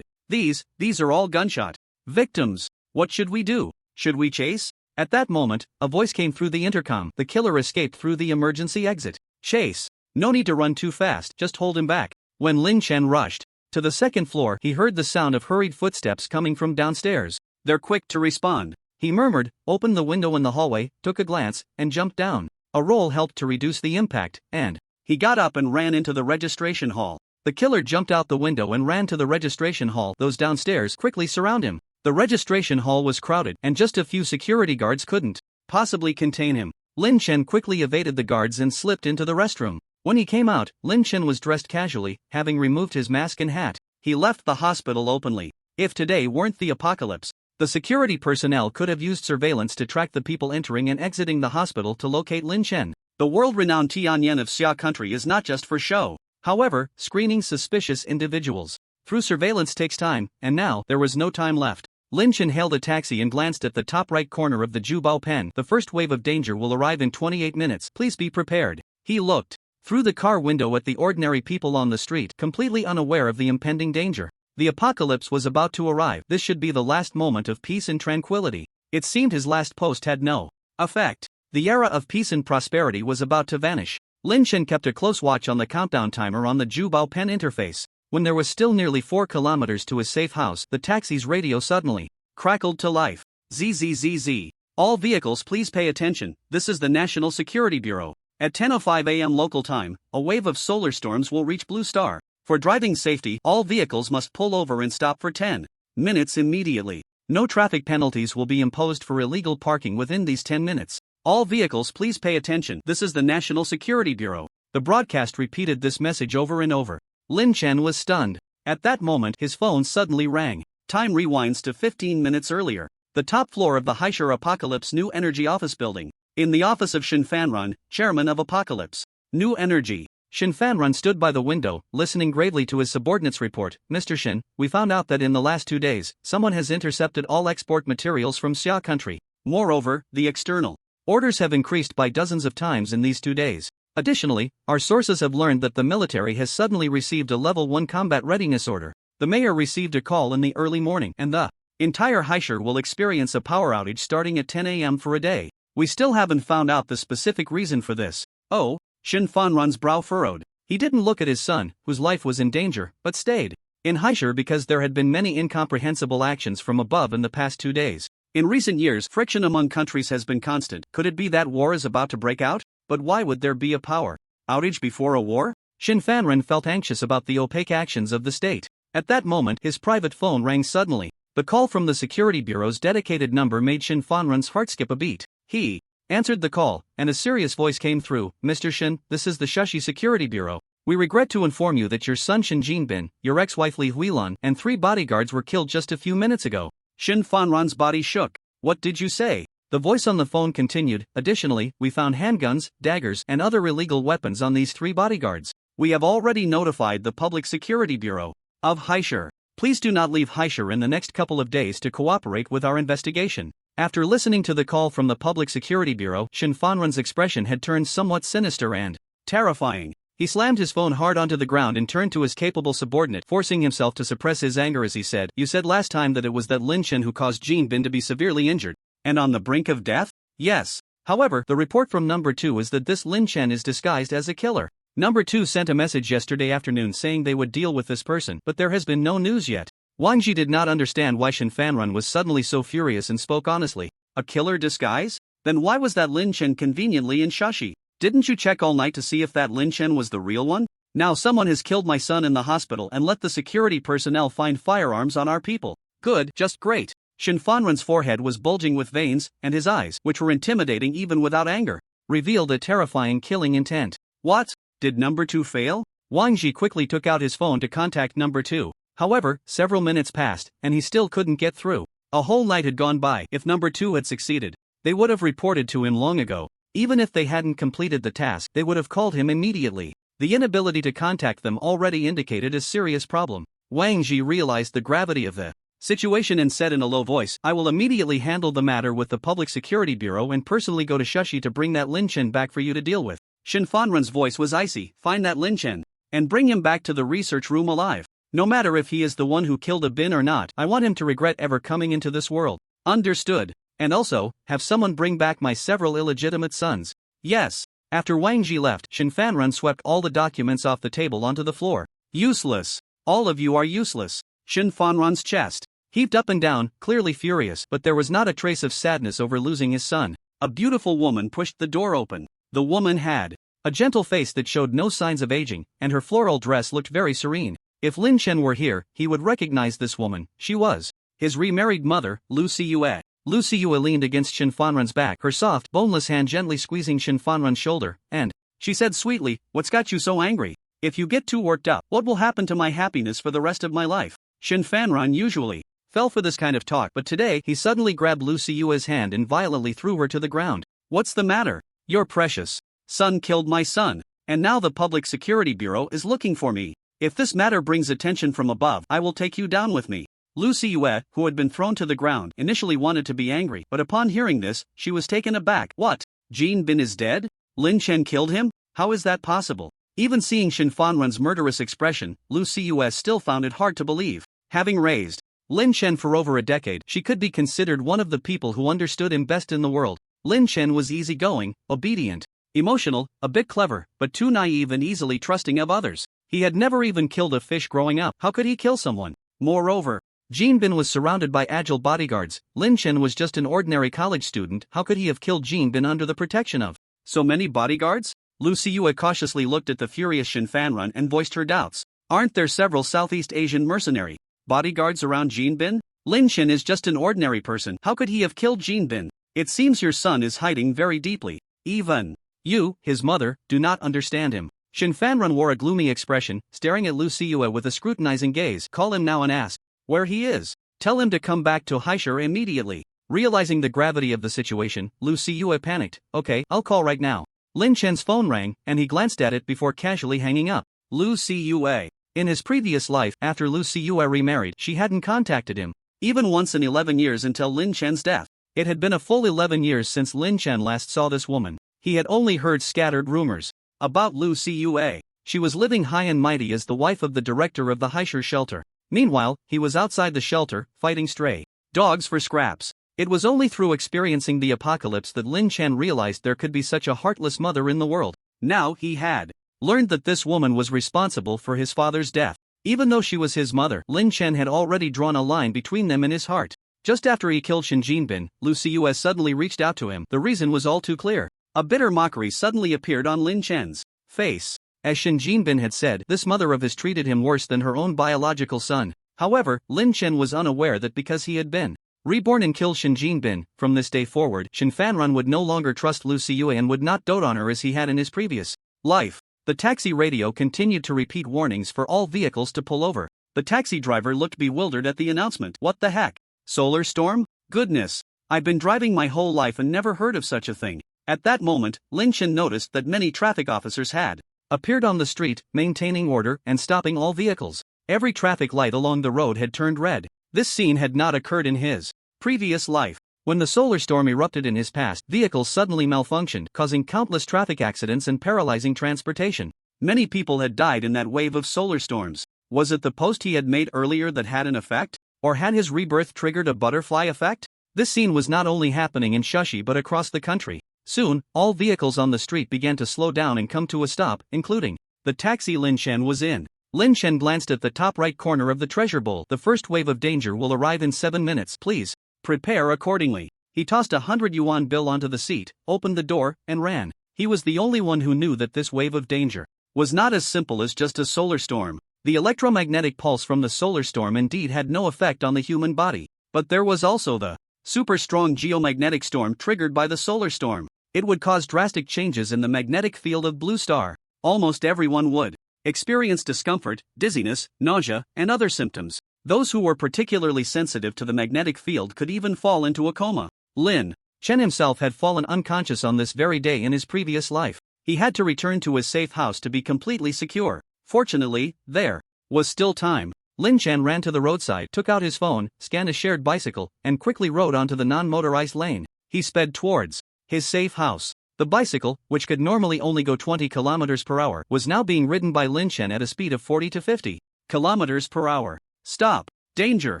These are all gunshot victims. What should we do? Should we chase? At that moment, a voice came through the intercom. The killer escaped through the emergency exit. Chase. No need to run too fast, just hold him back. When Lin Chen rushed to the 2nd floor, he heard the sound of hurried footsteps coming from downstairs. They're quick to respond. He murmured, opened the window in the hallway, took a glance, and jumped down. A roll helped to reduce the impact, and he got up and ran into the registration hall. The killer jumped out the window and ran to the registration hall. Those downstairs quickly surround him. The registration hall was crowded, and just a few security guards couldn't possibly contain him. Lin Chen quickly evaded the guards and slipped into the restroom. When he came out, Lin Chen was dressed casually, having removed his mask and hat. He left the hospital openly. If today weren't the apocalypse, the security personnel could have used surveillance to track the people entering and exiting the hospital to locate Lin Chen. The world-renowned Tianyan of Xia country is not just for show. However, screening suspicious individuals through surveillance takes time, and now there was no time left. Lin Chen hailed a taxi and glanced at the top right corner of the Jubao pen. The first wave of danger will arrive in 28 minutes. Please be prepared. He looked through the car window at the ordinary people on the street, completely unaware of the impending danger. The apocalypse was about to arrive. This should be the last moment of peace and tranquility. It seemed his last post had no effect. The era of peace and prosperity was about to vanish. Lin Chen kept a close watch on the countdown timer on the Jubao pen interface. When there was still nearly 4 kilometers to his safe house, the taxi's radio suddenly crackled to life. ZZZZ. All vehicles please pay attention, this is the National Security Bureau. At 10:05 a.m. local time, a wave of solar storms will reach Blue Star. For driving safety, all vehicles must pull over and stop for 10 minutes immediately. No traffic penalties will be imposed for illegal parking within these 10 minutes. All vehicles please pay attention, this is the National Security Bureau. The broadcast repeated this message over and over. Lin Chen was stunned. At that moment, his phone suddenly rang. Time rewinds to 15 minutes earlier. The top floor of the Haisher Apocalypse New Energy office building. In the office of Shin Fanrun, chairman of Apocalypse New Energy. Shin Fanrun stood by the window, listening gravely to his subordinate's report. Mr. Shin, we found out that in the last 2 days, someone has intercepted all export materials from Xia country. Moreover, the external orders have increased by dozens of times in these 2 days. Additionally, our sources have learned that the military has suddenly received a level 1 combat readiness order. The mayor received a call in the early morning, and the entire Haisher will experience a power outage starting at 10 a.m. for a day. We still haven't found out the specific reason for this. Oh, Shin Fanrun's brow furrowed. He didn't look at his son, whose life was in danger, but stayed in Haisher because there had been many incomprehensible actions from above in the past 2 days. In recent years, friction among countries has been constant. Could it be that war is about to break out? But why would there be a power outage before a war? Shin Fanrun felt anxious about the opaque actions of the state. At that moment, his private phone rang suddenly. The call from the Security Bureau's dedicated number made Shin Fanrun's heart skip a beat. He answered the call, and a serious voice came through. Mr. Shin, this is the Shushi Security Bureau. We regret to inform you that your son Shin Jinbin, your ex-wife Li Huilan, and 3 bodyguards were killed just a few minutes ago. Shin Fanrun's body shook. What did you say? The voice on the phone continued. Additionally, we found handguns, daggers, and other illegal weapons on these 3 bodyguards. We have already notified the Public Security Bureau of Haisher. Please do not leave Haisher in the next couple of days to cooperate with our investigation. After listening to the call from the Public Security Bureau, Shin Fanrun's expression had turned somewhat sinister and terrifying. He slammed his phone hard onto the ground and turned to his capable subordinate, forcing himself to suppress his anger as he said, "You said last time that it was that Lin Chen who caused Jin Bin to be severely injured, and on the brink of death?" "Yes. However, the report from number 2 is that this Lin Chen is disguised as a killer. Number 2 sent a message yesterday afternoon saying they would deal with this person, but there has been no news yet." Wang Ji did not understand why Shin Fanrun was suddenly so furious and spoke honestly. A killer disguise? Then why was that Lin Chen conveniently in Shashi? Didn't you check all night to see if that Lin Chen was the real one? Now someone has killed my son in the hospital and let the security personnel find firearms on our people. Good, just great. Shin Fanrun's forehead was bulging with veins, and his eyes, which were intimidating even without anger, revealed a terrifying killing intent. What? Did number 2 fail? Wang Ji quickly took out his phone to contact number 2. However, several minutes passed, and he still couldn't get through. A whole night had gone by. If number 2 had succeeded, They would have reported to him long ago. Even if they hadn't completed the task, they would have called him immediately. The inability to contact them already indicated a serious problem. Wang Ji realized the gravity of the situation and said in a low voice, "I will immediately handle the matter with the Public Security Bureau and personally go to Shushi to bring that Lin Chen back for you to deal with." Shin Fanran's voice was icy. "Find that Lin Chen and bring him back to the research room alive. No matter if he is the one who killed a bin or not, I want him to regret ever coming into this world." "Understood. And also, have someone bring back my several illegitimate sons." "Yes." After Wang Ji left, Shin Fanran swept all the documents off the table onto the floor. "Useless. All of you are useless." Shin Fanran's chest heaved up and down, clearly furious, but there was not a trace of sadness over losing his son. A beautiful woman pushed the door open. The woman had a gentle face that showed no signs of aging, and her floral dress looked very serene. If Lin Chen were here, he would recognize this woman. She was his remarried mother, Lu Siyue. Lu Siyue leaned against Shin Fanran's back, her soft, boneless hand gently squeezing Shin Fanran's shoulder, and she said sweetly, "What's got you so angry? If you get too worked up, what will happen to my happiness for the rest of my life?" Shin Fanran usually fell for this kind of talk, but today he suddenly grabbed Lu Siyue's hand and violently threw her to the ground. "What's the matter? Your precious son killed my son, and now the Public Security Bureau is looking for me. If this matter brings attention from above, I will take you down with me." Lu Siyue, who had been thrown to the ground, initially wanted to be angry, but upon hearing this, she was taken aback. "What? Jin Bin is dead? Lin Chen killed him? How is that possible?" Even seeing Shin Fanran's murderous expression, Lu Siyue still found it hard to believe. Having raised Lin Chen for over a decade, she could be considered one of the people who understood him best in the world. Lin Chen was easygoing, obedient, emotional, a bit clever, but too naive and easily trusting of others. He had never even killed a fish growing up. How could he kill someone? Moreover, Jin Bin was surrounded by agile bodyguards. Lin Chen was just an ordinary college student. How could he have killed Jin Bin under the protection of so many bodyguards? Lu Siyue cautiously looked at the furious Shin Fanran and voiced her doubts. "Aren't there several Southeast Asian mercenary bodyguards around Jin Bin? Lin Chen is just an ordinary person. How could he have killed Jin Bin? It seems your son is hiding very deeply. Even you, his mother, do not understand him." Shin Fanran wore a gloomy expression, staring at Lu Siyue with a scrutinizing gaze. "Call him now and ask where he is. Tell him to come back to Haishur immediately." Realizing the gravity of the situation, Lu Siyue panicked. "Okay, I'll call right now." Lin Chen's phone rang, and he glanced at it before casually hanging up. Lu Siyue. In his previous life, after Lu Siyue remarried, she hadn't contacted him, even once in 11 years until Lin Chen's death. It had been a full 11 years since Lin Chen last saw this woman. He had only heard scattered rumors about Lu Siyue. She was living high and mighty as the wife of the director of the Haishur shelter. Meanwhile, he was outside the shelter, fighting stray dogs for scraps. It was only through experiencing the apocalypse that Lin Chen realized there could be such a heartless mother in the world. Now he had learned that this woman was responsible for his father's death. Even though she was his mother, Lin Chen had already drawn a line between them in his heart. Just after he killed Shin Jinbin, Lu Siyue suddenly reached out to him. The reason was all too clear. A bitter mockery suddenly appeared on Lin Chen's face. As Shin Jinbin had said, this mother of his treated him worse than her own biological son. However, Lin Chen was unaware that because he had been reborn and killed Shin Jinbin, from this day forward, Shin Fanran would no longer trust Lu Siyue and would not dote on her as he had in his previous life. The taxi radio continued to repeat warnings for all vehicles to pull over. The taxi driver looked bewildered at the announcement. What the heck? Solar storm? Goodness. I've been driving my whole life and never heard of such a thing. At that moment, Lin Chen noticed that many traffic officers had appeared on the street, maintaining order and stopping all vehicles. Every traffic light along the road had turned red. This scene had not occurred in his previous life. When the solar storm erupted in his past, vehicles suddenly malfunctioned, causing countless traffic accidents and paralyzing transportation. Many people had died in that wave of solar storms. Was it the post he had made earlier that had an effect? Or had his rebirth triggered a butterfly effect? This scene was not only happening in Shushi but across the country. Soon, all vehicles on the street began to slow down and come to a stop, including the taxi Lin Chen was in. Lin Chen glanced at the top right corner of the treasure bowl. The first wave of danger will arrive in 7 minutes. Please prepare accordingly. He tossed a 100 yuan bill onto the seat, opened the door, and ran. He was the only one who knew that this wave of danger was not as simple as just a solar storm. The electromagnetic pulse from the solar storm indeed had no effect on the human body. But there was also the super strong geomagnetic storm triggered by the solar storm. It would cause drastic changes in the magnetic field of Blue Star. Almost everyone would experience discomfort, dizziness, nausea, and other symptoms. Those who were particularly sensitive to the magnetic field could even fall into a coma. Lin Chen himself had fallen unconscious on this very day in his previous life. He had to return to his safe house to be completely secure. Fortunately, there was still time. Lin Chen ran to the roadside, took out his phone, scanned a shared bicycle, and quickly rode onto the non-motorized lane. He sped towards his safe house. The bicycle, which could normally only go 20 kilometers per hour, was now being ridden by Lin Chen at a speed of 40 to 50 kilometers per hour. Stop! Danger!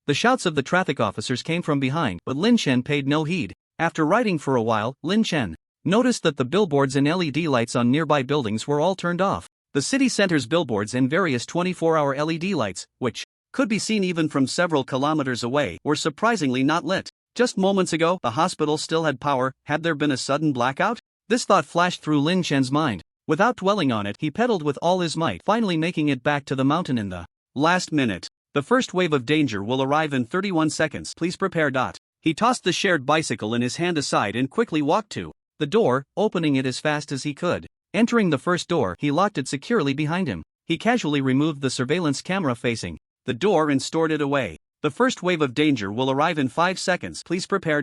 The shouts of the traffic officers came from behind, but Lin Chen paid no heed. After riding for a while, Lin Chen noticed that the billboards and LED lights on nearby buildings were all turned off. The city center's billboards and various 24-hour LED lights, which could be seen even from several kilometers away, were surprisingly not lit. Just moments ago, the hospital still had power. Had there been a sudden blackout? This thought flashed through Lin Chen's mind. Without dwelling on it, he pedaled with all his might, finally making it back to the mountain in the last minute. The first wave of danger will arrive in 31 seconds. Please prepare. He tossed the shared bicycle in his hand aside and quickly walked to the door, opening it as fast as he could. Entering the first door, he locked it securely behind him. He casually removed the surveillance camera facing the door and stored it away. The first wave of danger will arrive in 5 seconds. Please prepare.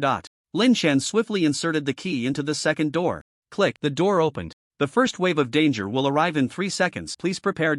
Lin Chen swiftly inserted the key into the second door. Click. The door opened. The first wave of danger will arrive in 3 seconds. Please prepare.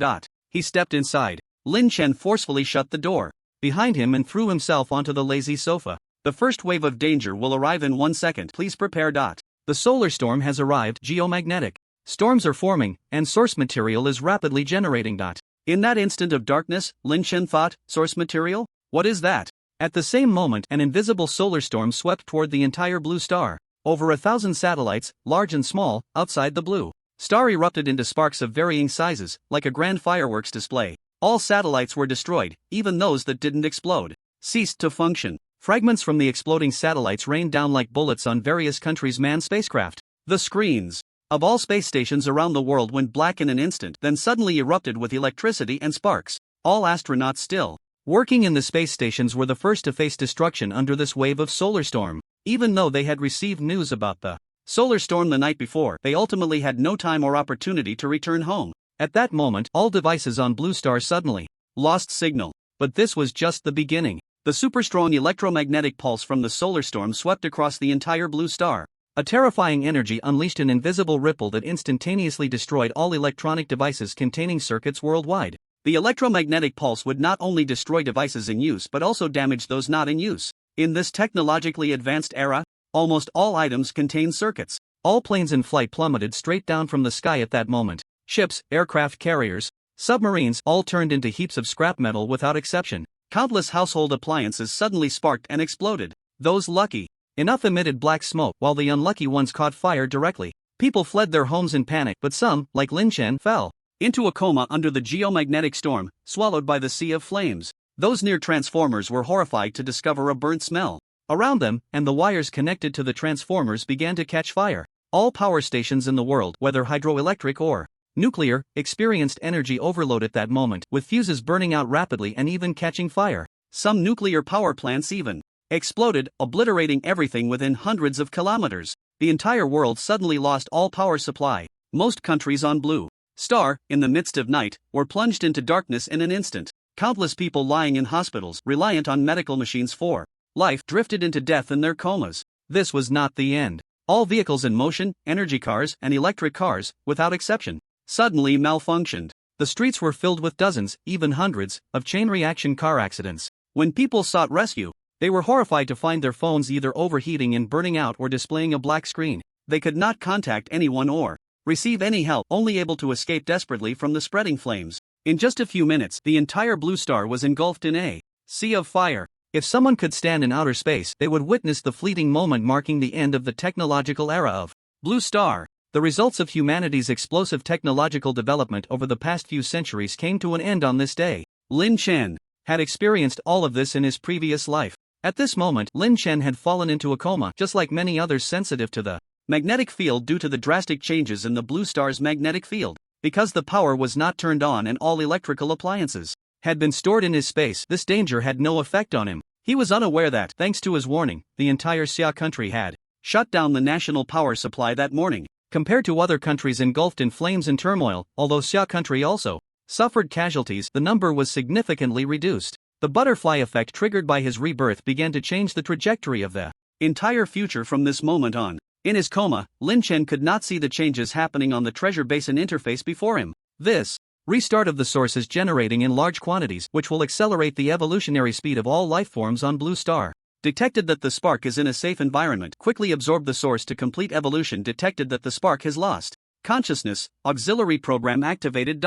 He stepped inside. Lin Chen forcefully shut the door behind him and threw himself onto the lazy sofa. The first wave of danger will arrive in 1 second. Please prepare. The solar storm has arrived. Geomagnetic storms are forming, and source material is rapidly generating. In that instant of darkness, Lin Chen thought, source material? What is that? At the same moment, an invisible solar storm swept toward the entire blue star. Over 1,000 satellites, large and small, outside the blue star erupted into sparks of varying sizes, like a grand fireworks display. All satellites were destroyed, even those that didn't explode ceased to function. Fragments from the exploding satellites rained down like bullets on various countries' manned spacecraft. The screens of all space stations around the world went black in an instant, then suddenly erupted with electricity and sparks. All astronauts still working in the space stations were the first to face destruction under this wave of solar storm. Even though they had received news about the solar storm the night before, they ultimately had no time or opportunity to return home. At that moment, all devices on Blue Star suddenly lost signal. But this was just the beginning. The super-strong electromagnetic pulse from the solar storm swept across the entire blue star. A terrifying energy unleashed an invisible ripple that instantaneously destroyed all electronic devices containing circuits worldwide. The electromagnetic pulse would not only destroy devices in use but also damage those not in use. In this technologically advanced era, almost all items contain circuits. All planes in flight plummeted straight down from the sky at that moment. Ships, aircraft carriers, submarines, all turned into heaps of scrap metal without exception. Countless household appliances suddenly sparked and exploded. Those lucky enough emitted black smoke, while the unlucky ones caught fire directly. People fled their homes in panic, but some, like Lin Chen, fell into a coma under the geomagnetic storm, swallowed by the sea of flames. Those near transformers were horrified to discover a burnt smell around them, and the wires connected to the transformers began to catch fire. All power stations in the world, whether hydroelectric or nuclear, experienced energy overload at that moment, with fuses burning out rapidly and even catching fire. Some nuclear power plants even exploded, obliterating everything within hundreds of kilometers. The entire world suddenly lost all power supply. Most countries on Blue Star, in the midst of night, were plunged into darkness in an instant. Countless people lying in hospitals, reliant on medical machines for life, drifted into death in their comas. This was not the end. All vehicles in motion, energy cars and electric cars, without exception, suddenly malfunctioned. The streets were filled with dozens, even hundreds, of chain reaction car accidents. When people sought rescue, they were horrified to find their phones either overheating and burning out or displaying a black screen. They could not contact anyone or receive any help, only able to escape desperately from the spreading flames. In just a few minutes, the entire blue star was engulfed in a sea of fire. If someone could stand in outer space, they would witness the fleeting moment marking the end of the technological era of Blue Star. The results of humanity's explosive technological development over the past few centuries came to an end on this day. Lin Chen had experienced all of this in his previous life. At this moment, Lin Chen had fallen into a coma, just like many others sensitive to the magnetic field due to the drastic changes in the blue star's magnetic field. Because the power was not turned on and all electrical appliances had been stored in his space, this danger had no effect on him. He was unaware that, thanks to his warning, the entire Xia country had shut down the national power supply that morning. Compared to other countries engulfed in flames and turmoil, although Xia country also suffered casualties, the number was significantly reduced. The butterfly effect triggered by his rebirth began to change the trajectory of the entire future from this moment on. In his coma, Lin Chen could not see the changes happening on the treasure basin interface before him. This restart of the source is generating in large quantities, which will accelerate the evolutionary speed of all life forms on Blue Star. Detected that the spark is in a safe environment. Quickly absorb the source to complete evolution. Detected that the spark has lost consciousness. Auxiliary program activated.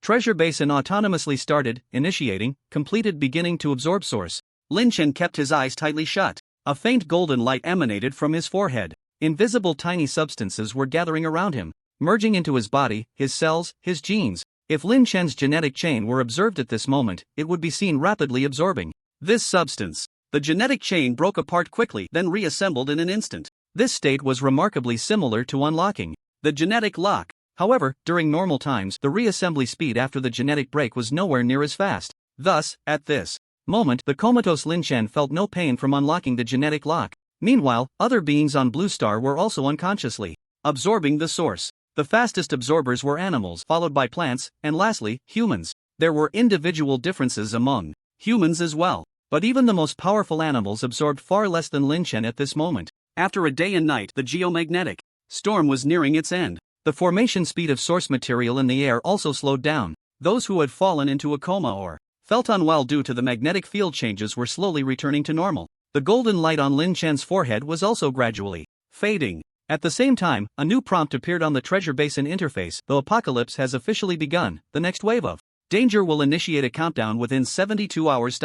Treasure basin autonomously started, initiating, completed, beginning to absorb source. Lin Chen kept his eyes tightly shut. A faint golden light emanated from his forehead. Invisible tiny substances were gathering around him, merging into his body, his cells, his genes. If Lin Chen's genetic chain were observed at this moment, it would be seen rapidly absorbing this substance. The genetic chain broke apart quickly, then reassembled in an instant. This state was remarkably similar to unlocking the genetic lock. However, during normal times, the reassembly speed after the genetic break was nowhere near as fast. Thus, at this moment, the comatose Lin Chen felt no pain from unlocking the genetic lock. Meanwhile, other beings on Blue Star were also unconsciously absorbing the source. The fastest absorbers were animals, followed by plants, and lastly, humans. There were individual differences among humans as well, but even the most powerful animals absorbed far less than Lin Chen at this moment. After a day and night, the geomagnetic storm was nearing its end. The formation speed of source material in the air also slowed down. Those who had fallen into a coma or felt unwell due to the magnetic field changes were slowly returning to normal. The golden light on Lin Chen's forehead was also gradually fading. At the same time, a new prompt appeared on the treasure basin interface. The apocalypse has officially begun. The next wave of danger will initiate a countdown within 72 hours.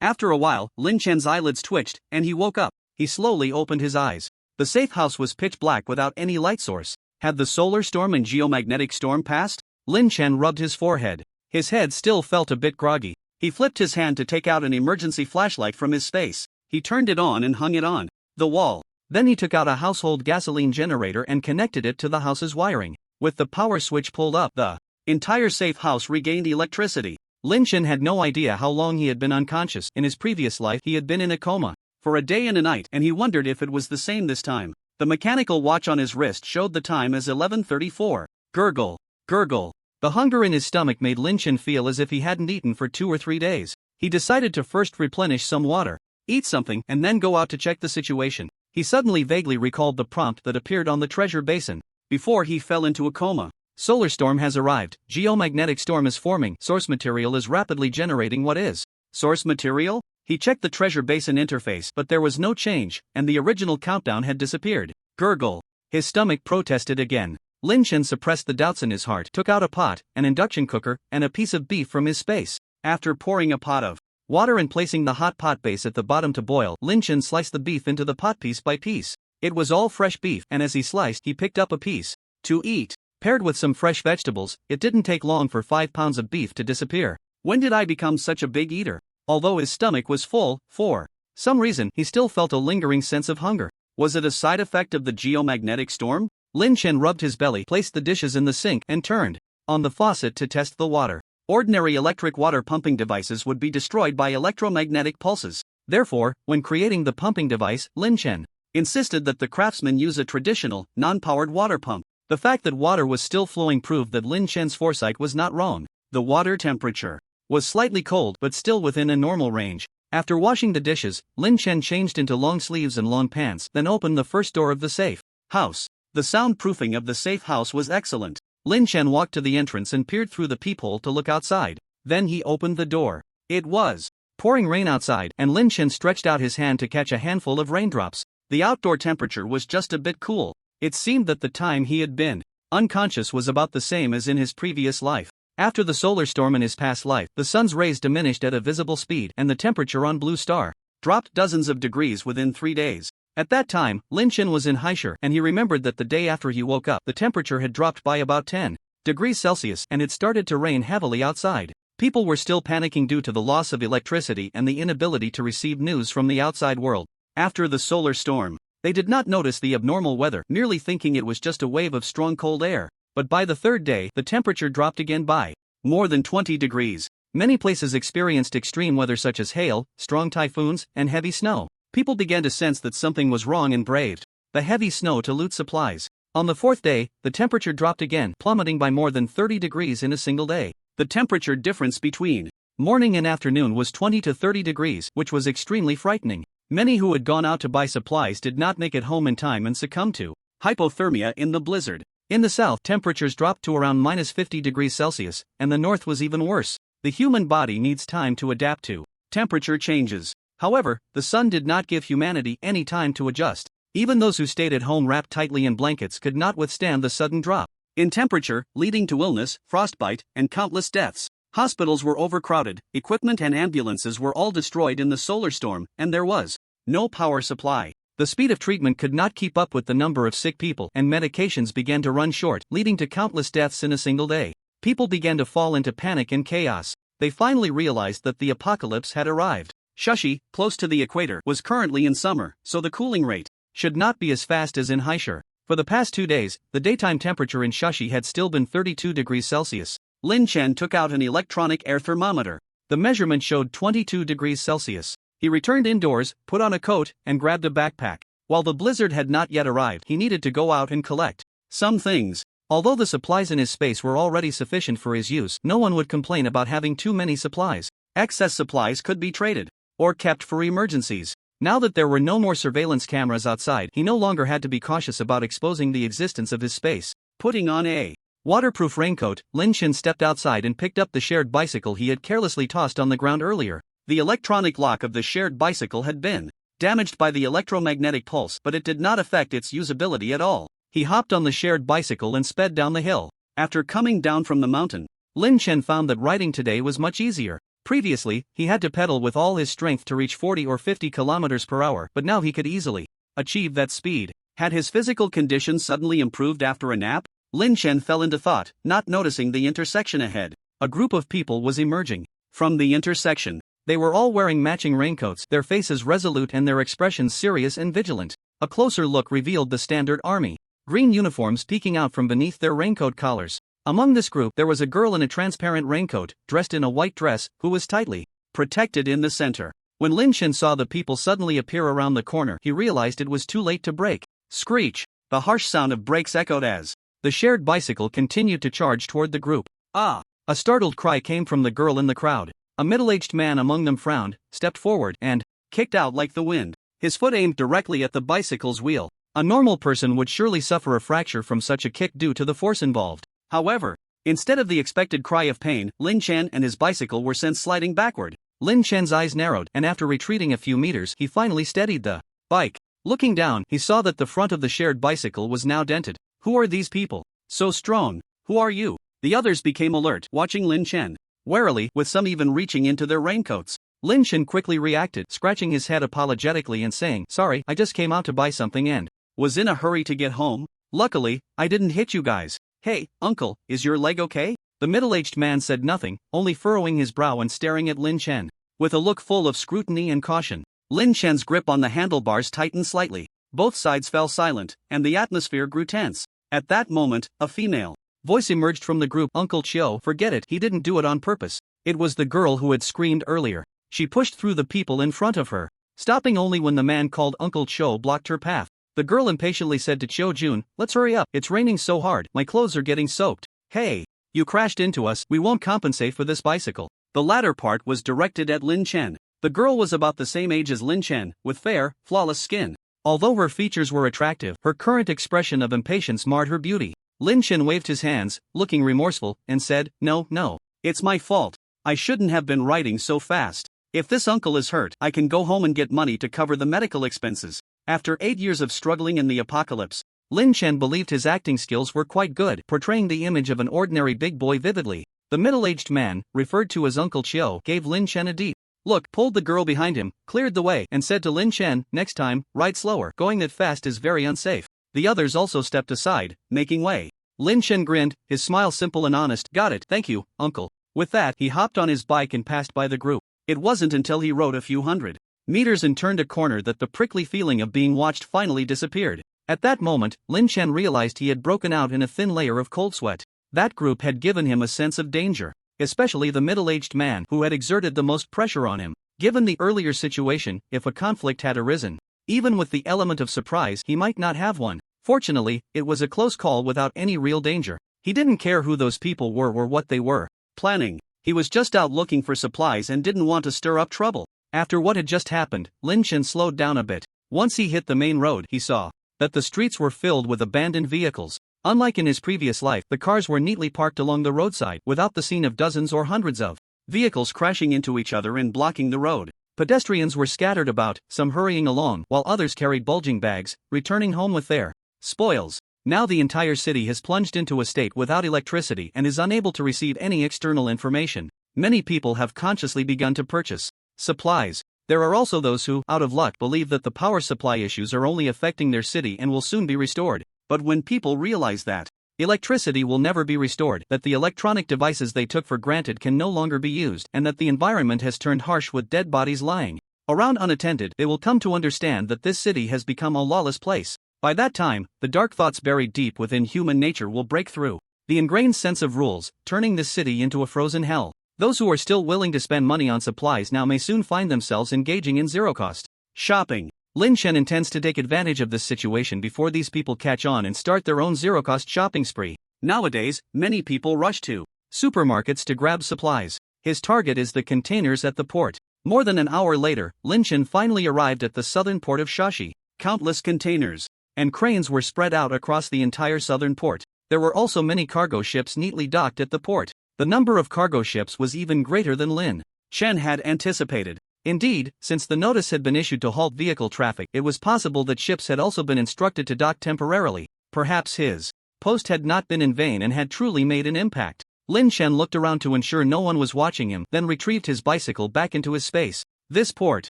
After a while, Lin Chen's eyelids twitched, and he woke up. He slowly opened his eyes. The safe house was pitch black without any light source. Had the solar storm and geomagnetic storm passed? Lin Chen rubbed his forehead. His head still felt a bit groggy. He flipped his hand to take out an emergency flashlight from his space. He turned it on and hung it on the wall. Then he took out a household gasoline generator and connected it to the house's wiring. With the power switch pulled up, the entire safe house regained electricity. Lin Chen had no idea how long he had been unconscious. In his previous life, he had been in a coma for a day and a night, and he wondered if it was the same this time. The mechanical watch on his wrist showed the time as 11:34. Gurgle, gurgle. The hunger in his stomach made Lin Chen feel as if he hadn't eaten for 2 or 3 days. He decided to first replenish some water, eat something, and then go out to check the situation. He suddenly vaguely recalled the prompt that appeared on the treasure basin before he fell into a coma. Solar storm has arrived. Geomagnetic storm is forming. Source material is rapidly generating. What is source material? He checked the treasure basin interface, but there was no change, and the original countdown had disappeared. Gurgle. His stomach protested again. Lin Chen suppressed the doubts in his heart, took out a pot, an induction cooker, and a piece of beef from his space. After pouring a pot of water and placing the hot pot base at the bottom to boil, Lin Chen sliced the beef into the pot piece by piece. It was all fresh beef, and as he sliced, he picked up a piece to eat. Paired with some fresh vegetables, it didn't take long for 5 pounds of beef to disappear. When did I become such a big eater? Although his stomach was full, for some reason, he still felt a lingering sense of hunger. Was it a side effect of the geomagnetic storm? Lin Chen rubbed his belly, placed the dishes in the sink, and turned on the faucet to test the water. Ordinary electric water pumping devices would be destroyed by electromagnetic pulses. Therefore, when creating the pumping device, Lin Chen insisted that the craftsman use a traditional, non-powered water pump. The fact that water was still flowing proved that Lin Chen's foresight was not wrong. The water temperature was slightly cold but still within a normal range. After washing the dishes, Lin Chen changed into long sleeves and long pants, then opened the first door of the safe house. The soundproofing of the safe house was excellent. Lin Chen walked to the entrance and peered through the peephole to look outside. Then he opened the door. It was pouring rain outside, and Lin Chen stretched out his hand to catch a handful of raindrops. The outdoor temperature was just a bit cool. It seemed that the time he had been unconscious was about the same as in his previous life. After the solar storm in his past life, the sun's rays diminished at a visible speed, and the temperature on Blue Star dropped dozens of degrees within 3 days. At that time, Lin Chen was in Haishur, and he remembered that the day after he woke up, the temperature had dropped by about 10 degrees Celsius, and it started to rain heavily outside. People were still panicking due to the loss of electricity and the inability to receive news from the outside world. After the solar storm, they did not notice the abnormal weather, merely thinking it was just a wave of strong cold air. But by the third day, the temperature dropped again by more than 20 degrees. Many places experienced extreme weather such as hail, strong typhoons, and heavy snow. People began to sense that something was wrong and braved the heavy snow to loot supplies. On the fourth day, the temperature dropped again, plummeting by more than 30 degrees in a single day. The temperature difference between morning and afternoon was 20 to 30 degrees, which was extremely frightening. Many who had gone out to buy supplies did not make it home in time and succumbed to hypothermia in the blizzard. In the south, temperatures dropped to around -50 degrees Celsius, and the north was even worse. The human body needs time to adapt to temperature changes. However, the sun did not give humanity any time to adjust. Even those who stayed at home wrapped tightly in blankets could not withstand the sudden drop in temperature, leading to illness, frostbite, and countless deaths. Hospitals were overcrowded, equipment and ambulances were all destroyed in the solar storm, and there was no power supply. The speed of treatment could not keep up with the number of sick people, and medications began to run short, leading to countless deaths in a single day. People began to fall into panic and chaos. They finally realized that the apocalypse had arrived. Shushi, close to the equator, was currently in summer, so the cooling rate should not be as fast as in Haishur. For the past 2 days, the daytime temperature in Shushi had still been 32 degrees Celsius. Lin Chen took out an electronic air thermometer. The measurement showed 22 degrees Celsius. He returned indoors, put on a coat, and grabbed a backpack. While the blizzard had not yet arrived, he needed to go out and collect some things. Although the supplies in his space were already sufficient for his use, no one would complain about having too many supplies. Excess supplies could be traded or kept for emergencies. Now that there were no more surveillance cameras outside, he no longer had to be cautious about exposing the existence of his space. Putting on a waterproof raincoat, Lin Chen stepped outside and picked up the shared bicycle he had carelessly tossed on the ground earlier. The electronic lock of the shared bicycle had been damaged by the electromagnetic pulse, but it did not affect its usability at all. He hopped on the shared bicycle and sped down the hill. After coming down from the mountain, Lin Chen found that riding today was much easier. Previously, he had to pedal with all his strength to reach 40 or 50 kilometers per hour, but now he could easily achieve that speed. Had his physical condition suddenly improved after a nap? Lin Chen fell into thought, not noticing the intersection ahead. A group of people was emerging from the intersection. They were all wearing matching raincoats, their faces resolute and their expressions serious and vigilant. A closer look revealed the standard army green uniforms peeking out from beneath their raincoat collars. Among this group, there was a girl in a transparent raincoat, dressed in a white dress, who was tightly protected in the center. When Lin Chen saw the people suddenly appear around the corner, he realized it was too late to brake. Screech! The harsh sound of brakes echoed as the shared bicycle continued to charge toward the group. Ah! A startled cry came from the girl in the crowd. A middle-aged man among them frowned, stepped forward, and kicked out like the wind. His foot aimed directly at the bicycle's wheel. A normal person would surely suffer a fracture from such a kick due to the force involved. However, instead of the expected cry of pain, Lin Chen and his bicycle were sent sliding backward. Lin Chen's eyes narrowed, and after retreating a few meters, he finally steadied the bike. Looking down, he saw that the front of the shared bicycle was now dented. Who are these people? So strong. Who are you? The others became alert, watching Lin Chen warily, with some even reaching into their raincoats. Lin Chen quickly reacted, scratching his head apologetically and saying, "Sorry, I just came out to buy something and was in a hurry to get home. Luckily, I didn't hit you guys. Hey, uncle, is your leg okay?" The middle-aged man said nothing, only furrowing his brow and staring at Lin Chen with a look full of scrutiny and caution. Lin Chen's grip on the handlebars tightened slightly. Both sides fell silent, and the atmosphere grew tense. At that moment, a female voice emerged from the group. "Uncle Chiu, forget it, he didn't do it on purpose." It was the girl who had screamed earlier. She pushed through the people in front of her, stopping only when the man called Uncle Chiu blocked her path. The girl impatiently said to Chiu Jun, "Let's hurry up, it's raining so hard, my clothes are getting soaked." "Hey, you crashed into us, we won't compensate for this bicycle." The latter part was directed at Lin Chen. The girl was about the same age as Lin Chen, with fair, flawless skin. Although her features were attractive, her current expression of impatience marred her beauty. Lin Chen waved his hands, looking remorseful, and said, No, it's my fault. I shouldn't have been riding so fast. If this uncle is hurt, I can go home and get money to cover the medical expenses." After 8 years of struggling in the apocalypse, Lin Chen believed his acting skills were quite good, portraying the image of an ordinary big boy vividly. The middle-aged man, referred to as Uncle Chiu, gave Lin Chen a deep look, pulled the girl behind him, cleared the way, and said to Lin Chen, "Next time, ride slower. Going that fast is very unsafe." The others also stepped aside, making way. Lin Chen grinned, his smile simple and honest. "Got it, thank you, uncle." With that, he hopped on his bike and passed by the group. It wasn't until he rode a few hundred meters and turned a corner that the prickly feeling of being watched finally disappeared. At that moment, Lin Chen realized he had broken out in a thin layer of cold sweat. That group had given him a sense of danger, especially the middle-aged man who had exerted the most pressure on him. Given the earlier situation, if a conflict had arisen, even with the element of surprise, he might not have one. Fortunately, it was a close call without any real danger. He didn't care who those people were or what they were planning. He was just out looking for supplies and didn't want to stir up trouble. After what had just happened, Lin Chen slowed down a bit. Once he hit the main road, he saw that the streets were filled with abandoned vehicles. Unlike in his previous life, the cars were neatly parked along the roadside without the scene of dozens or hundreds of vehicles crashing into each other and blocking the road. Pedestrians were scattered about, some hurrying along, while others carried bulging bags, returning home with their spoils. Now the entire city has plunged into a state without electricity and is unable to receive any external information. Many people have consciously begun to purchase supplies. There are also those who, out of luck, believe that the power supply issues are only affecting their city and will soon be restored. But when people realize that electricity will never be restored, that the electronic devices they took for granted can no longer be used, and that the environment has turned harsh with dead bodies lying around unattended, they will come to understand that this city has become a lawless place. By that time, the dark thoughts buried deep within human nature will break through the ingrained sense of rules, turning this city into a frozen hell. Those who are still willing to spend money on supplies now may soon find themselves engaging in zero-cost shopping. Lin Chen intends to take advantage of this situation before these people catch on and start their own zero-cost shopping spree. Nowadays, many people rush to supermarkets to grab supplies. His target is the containers at the port. More than an hour later, Lin Chen finally arrived at the southern port of Shashi. Countless containers and cranes were spread out across the entire southern port. There were also many cargo ships neatly docked at the port. The number of cargo ships was even greater than Lin Chen had anticipated. Indeed, since the notice had been issued to halt vehicle traffic, it was possible that ships had also been instructed to dock temporarily. Perhaps his post had not been in vain and had truly made an impact. Lin Chen looked around to ensure no one was watching him, then retrieved his bicycle back into his space. This port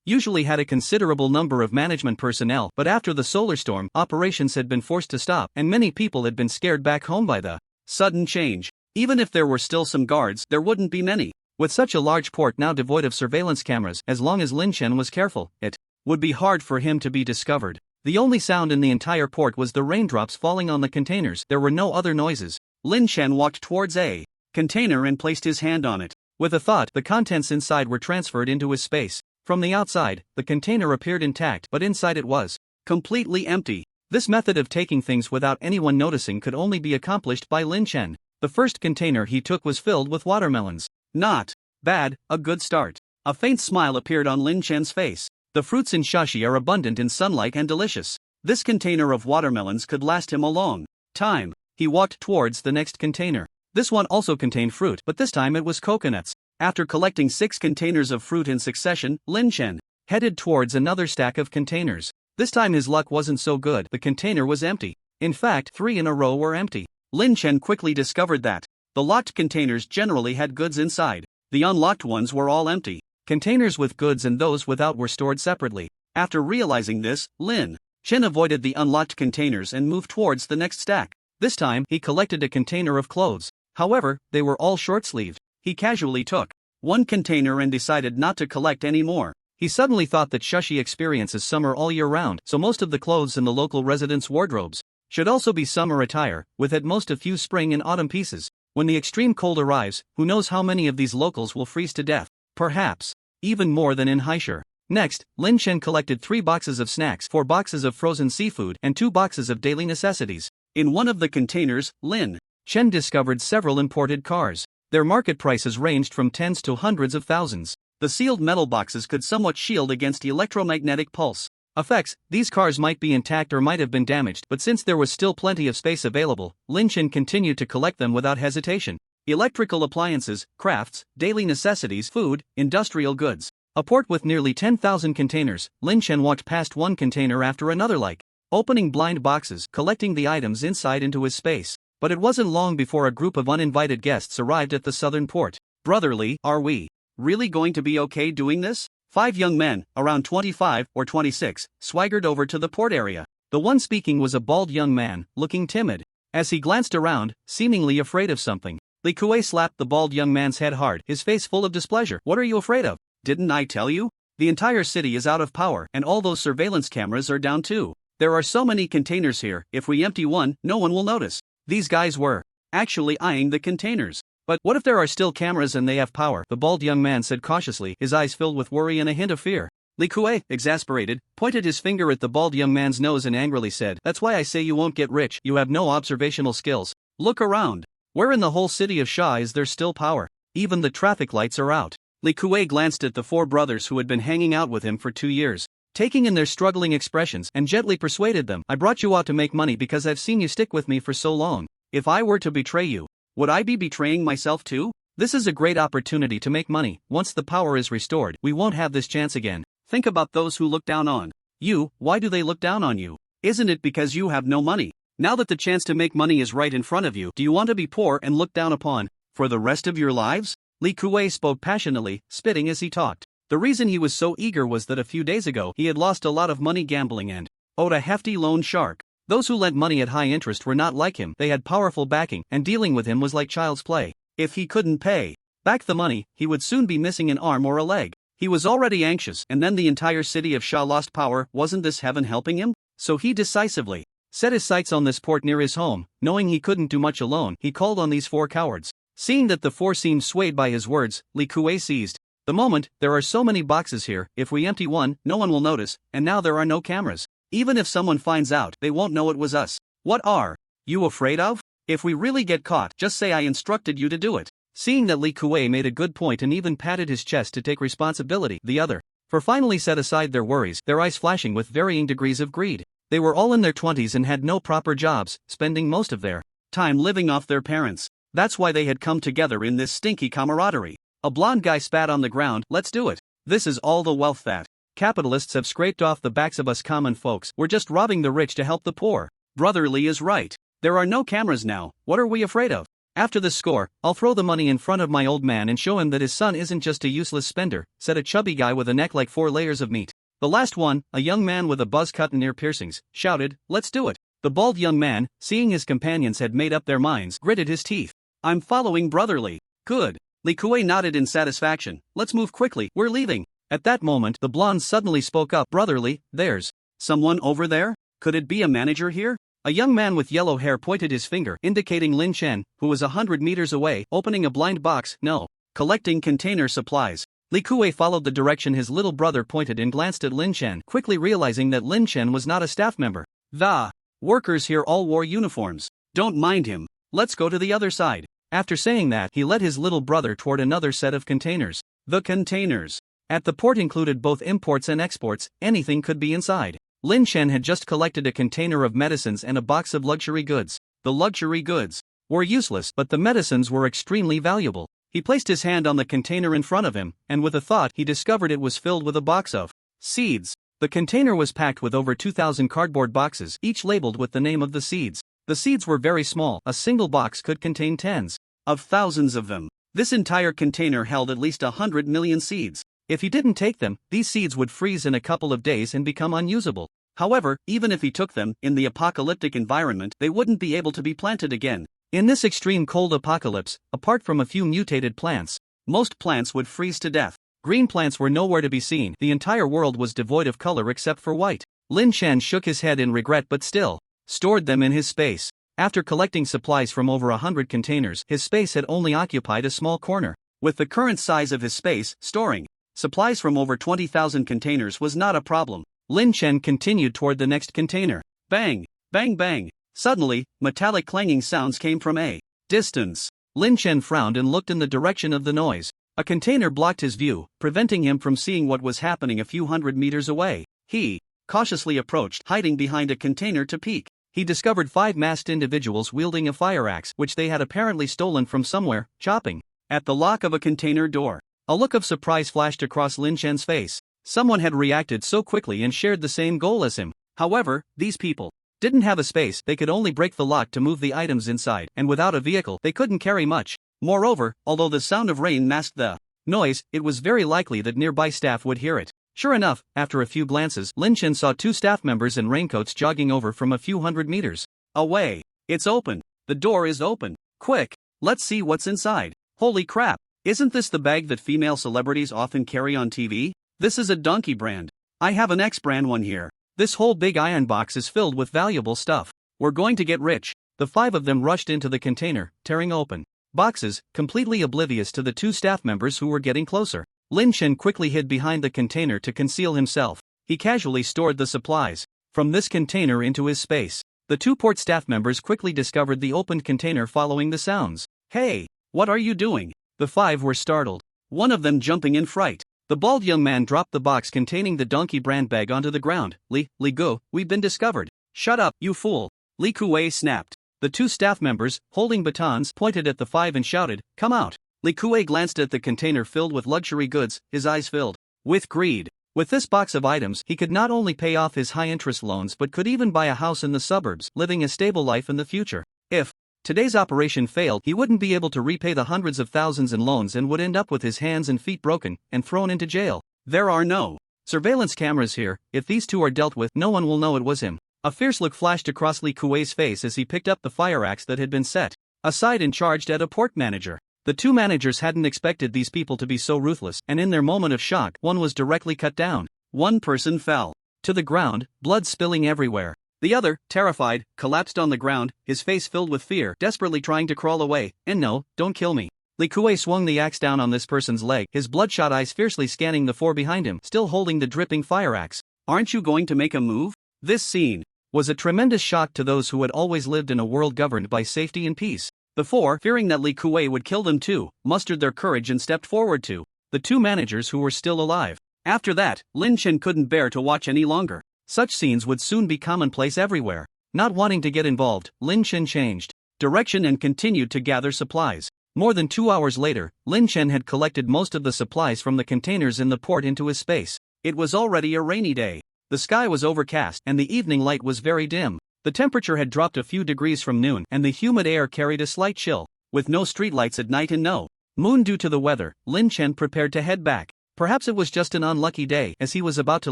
usually had a considerable number of management personnel, but after the solar storm, operations had been forced to stop, and many people had been scared back home by the sudden change. Even if there were still some guards, there wouldn't be many. With such a large port now devoid of surveillance cameras, as long as Lin Chen was careful, it would be hard for him to be discovered. The only sound in the entire port was the raindrops falling on the containers. There were no other noises. Lin Chen walked towards a container and placed his hand on it. With a thought, the contents inside were transferred into his space. From the outside, the container appeared intact, but inside it was completely empty. This method of taking things without anyone noticing could only be accomplished by Lin Chen. The first container he took was filled with watermelons. Not bad, a good start. A faint smile appeared on Lin Chen's face. The fruits in Shashi are abundant in sunlight and delicious. This container of watermelons could last him a long time. He walked towards the next container. This one also contained fruit, but this time it was coconuts. After collecting 6 containers of fruit in succession, Lin Chen headed towards another stack of containers. This time his luck wasn't so good. The container was empty. In fact, 3 in a row were empty. Lin Chen quickly discovered that the locked containers generally had goods inside. The unlocked ones were all empty. Containers with goods and those without were stored separately. After realizing this, Lin Chen avoided the unlocked containers and moved towards the next stack. This time, he collected a container of clothes. However, they were all short-sleeved. He casually took one container and decided not to collect any more. He suddenly thought that Shashi experiences summer all year round, so most of the clothes in the local residents' wardrobes should also be summer attire, with at most a few spring and autumn pieces. When the extreme cold arrives, who knows how many of these locals will freeze to death? Perhaps even more than in Haishur. Next, Lin Chen collected 3 boxes of snacks, 4 boxes of frozen seafood, and 2 boxes of daily necessities. In one of the containers, Lin Chen discovered several imported cars. Their market prices ranged from tens to hundreds of thousands. The sealed metal boxes could somewhat shield against electromagnetic pulse effects. These cars might be intact or might have been damaged, but since there was still plenty of space available, Lin Chen continued to collect them without hesitation. Electrical appliances, crafts, daily necessities, food, industrial goods. A port with nearly 10,000 containers, Lin Chen walked past one container after another, like opening blind boxes, collecting the items inside into his space. But it wasn't long before a group of uninvited guests arrived at the southern port. "Brotherly, are we really going to be okay doing this?" 5 young men, around 25 or 26, swaggered over to the port area. The one speaking was a bald young man, looking timid. As he glanced around, seemingly afraid of something, Li Kuei slapped the bald young man's head hard, his face full of displeasure. "What are you afraid of? Didn't I tell you? The entire city is out of power, and all those surveillance cameras are down too. There are so many containers here, if we empty one, no one will notice." These guys were actually eyeing the containers. "But what if there are still cameras and they have power?" the bald young man said cautiously, his eyes filled with worry and a hint of fear. Li Kuei, exasperated, pointed his finger at the bald young man's nose and angrily said, "That's why I say you won't get rich. You have no observational skills. Look around. Where in the whole city of Sha is there still power? Even the traffic lights are out. Li Kuei glanced at the four brothers who had been hanging out with him for 2 years, taking in their struggling expressions, and gently persuaded them. I brought you out to make money because I've seen you stick with me for so long. If I were to betray you, would I be betraying myself too? This is a great opportunity to make money. Once the power is restored, we won't have this chance again. Think about those who look down on you. Why do they look down on you? Isn't it because you have no money? Now that the chance to make money is right in front of you, do you want to be poor and looked down upon for the rest of your lives? Li Kuei spoke passionately, spitting as he talked. The reason he was so eager was that a few days ago he had lost a lot of money gambling and owed a hefty loan shark. Those who lent money at high interest were not like him. They had powerful backing, and dealing with him was like child's play. If he couldn't pay back the money, he would soon be missing an arm or a leg. He was already anxious, and then the entire city of Sha lost power. Wasn't this heaven helping him? So he decisively set his sights on this port near his home. Knowing he couldn't do much alone, he called on these four cowards. Seeing that the four seemed swayed by his words, Li Kuei seized the moment. There are so many boxes here, if we empty one, no one will notice, and now there are no cameras. Even if someone finds out, they won't know it was us. What are you afraid of? If we really get caught, just say I instructed you to do it. Seeing that Li Kuei made a good point and even patted his chest to take responsibility, the other four finally set aside their worries, their eyes flashing with varying degrees of greed. They were all in their 20s and had no proper jobs, spending most of their time living off their parents. That's why they had come together in this stinky camaraderie. A blonde guy spat on the ground. Let's do it. This is all the wealth that capitalists have scraped off the backs of us common folks. We're just robbing the rich to help the poor. Brother Li is right. There are no cameras now. What are we afraid of? After the score, I'll throw the money in front of my old man and show him that his son isn't just a useless spender, said a chubby guy with a neck like 4 layers of meat. The last one, a young man with a buzz cut and ear piercings, shouted, let's do it. The bald young man, seeing his companions had made up their minds, gritted his teeth. I'm following Brother Li. Good. Li Kuei nodded in satisfaction. Let's move quickly, we're leaving. At that moment, the blonde suddenly spoke up. Brother Li, there's someone over there? Could it be a manager here? A young man with yellow hair pointed his finger, indicating Lin Chen, who was 100 meters away, opening a blind box. No. Collecting container supplies. Li Kuei followed the direction his little brother pointed and glanced at Lin Chen, quickly realizing that Lin Chen was not a staff member. The workers here all wore uniforms. Don't mind him. Let's go to the other side. After saying that, he led his little brother toward another set of containers. The containers at the port included both imports and exports. Anything could be inside. Lin Chen had just collected a container of medicines and a box of luxury goods. The luxury goods were useless, but the medicines were extremely valuable. He placed his hand on the container in front of him, and with a thought he discovered it was filled with a box of seeds. The container was packed with over 2,000 cardboard boxes, each labeled with the name of the seeds. The seeds were very small. A single box could contain tens of thousands of them. This entire container held at least 100 million seeds. If he didn't take them, these seeds would freeze in a couple of days and become unusable. However, even if he took them, in the apocalyptic environment, they wouldn't be able to be planted again. In this extreme cold apocalypse, apart from a few mutated plants, most plants would freeze to death. Green plants were nowhere to be seen. The entire world was devoid of color except for white. Lin Chen shook his head in regret but still stored them in his space. After collecting supplies from over 100 containers, his space had only occupied a small corner. With the current size of his space, storing supplies from over 20,000 containers was not a problem. Lin Chen continued toward the next container. Bang! Bang bang! Suddenly, metallic clanging sounds came from a distance. Lin Chen frowned and looked in the direction of the noise. A container blocked his view, preventing him from seeing what was happening a few hundred meters away. He cautiously approached, hiding behind a container to peek. He discovered 5 masked individuals wielding a fire axe, which they had apparently stolen from somewhere, chopping at the lock of a container door. A look of surprise flashed across Lin Chen's face. Someone had reacted so quickly and shared the same goal as him. However, these people didn't have a space. They could only break the lock to move the items inside, and without a vehicle, they couldn't carry much. Moreover, although the sound of rain masked the noise, it was very likely that nearby staff would hear it. Sure enough, after a few glances, Lin Chen saw 2 staff members in raincoats jogging over from a few hundred meters away. It's open. The door is open. Quick, let's see what's inside. Holy crap, isn't this the bag that female celebrities often carry on TV? This is a donkey brand. I have an X-brand one here. This whole big iron box is filled with valuable stuff. We're going to get rich. The 5 of them rushed into the container, tearing open boxes, completely oblivious to the 2 staff members who were getting closer. Lin Chen quickly hid behind the container to conceal himself. He casually stored the supplies from this container into his space. The 2 port staff members quickly discovered the opened container following the sounds. Hey, what are you doing? The 5 were startled. one of them jumping in fright. The bald young man dropped the box containing the donkey brand bag onto the ground. Li Gu, we've been discovered. Shut up, you fool. Li Kuei snapped. The two staff members, holding batons, pointed at the five and shouted, come out. Li Kuei glanced at the container filled with luxury goods, his eyes filled with greed. With this box of items, he could not only pay off his high-interest loans but could even buy a house in the suburbs, living a stable life in the future. If today's operation failed, he wouldn't be able to repay the hundreds of thousands in loans and would end up with his hands and feet broken and thrown into jail. There are no surveillance cameras here. If these two are dealt with, no one will know it was him. A fierce look flashed across Li Kuei's face as he picked up the fire axe that had been set aside and charged at a port manager. The two managers hadn't expected these people to be so ruthless, and in their moment of shock, one was directly cut down. One person fell to the ground, blood spilling everywhere. The other, terrified, collapsed on the ground, his face filled with fear, desperately trying to crawl away. And no, don't kill me. Li Kuei swung the axe down on this person's leg, his bloodshot eyes fiercely scanning the four behind him, still holding the dripping fire axe. Aren't you going to make a move? This scene was a tremendous shock to those who had always lived in a world governed by safety and peace. The four, fearing that Li Kuei would kill them too, mustered their courage and stepped forward to the two managers who were still alive. After that, Lin Chen couldn't bear to watch any longer. Such scenes would soon be commonplace everywhere. Not wanting to get involved, Lin Chen changed direction and continued to gather supplies. More than 2 hours later, Lin Chen had collected most of the supplies from the containers in the port into his space. It was already a rainy day. The sky was overcast and the evening light was very dim. The temperature had dropped a few degrees from noon and the humid air carried a slight chill. With no streetlights at night and no moon due to the weather, Lin Chen prepared to head back. Perhaps it was just an unlucky day. As he was about to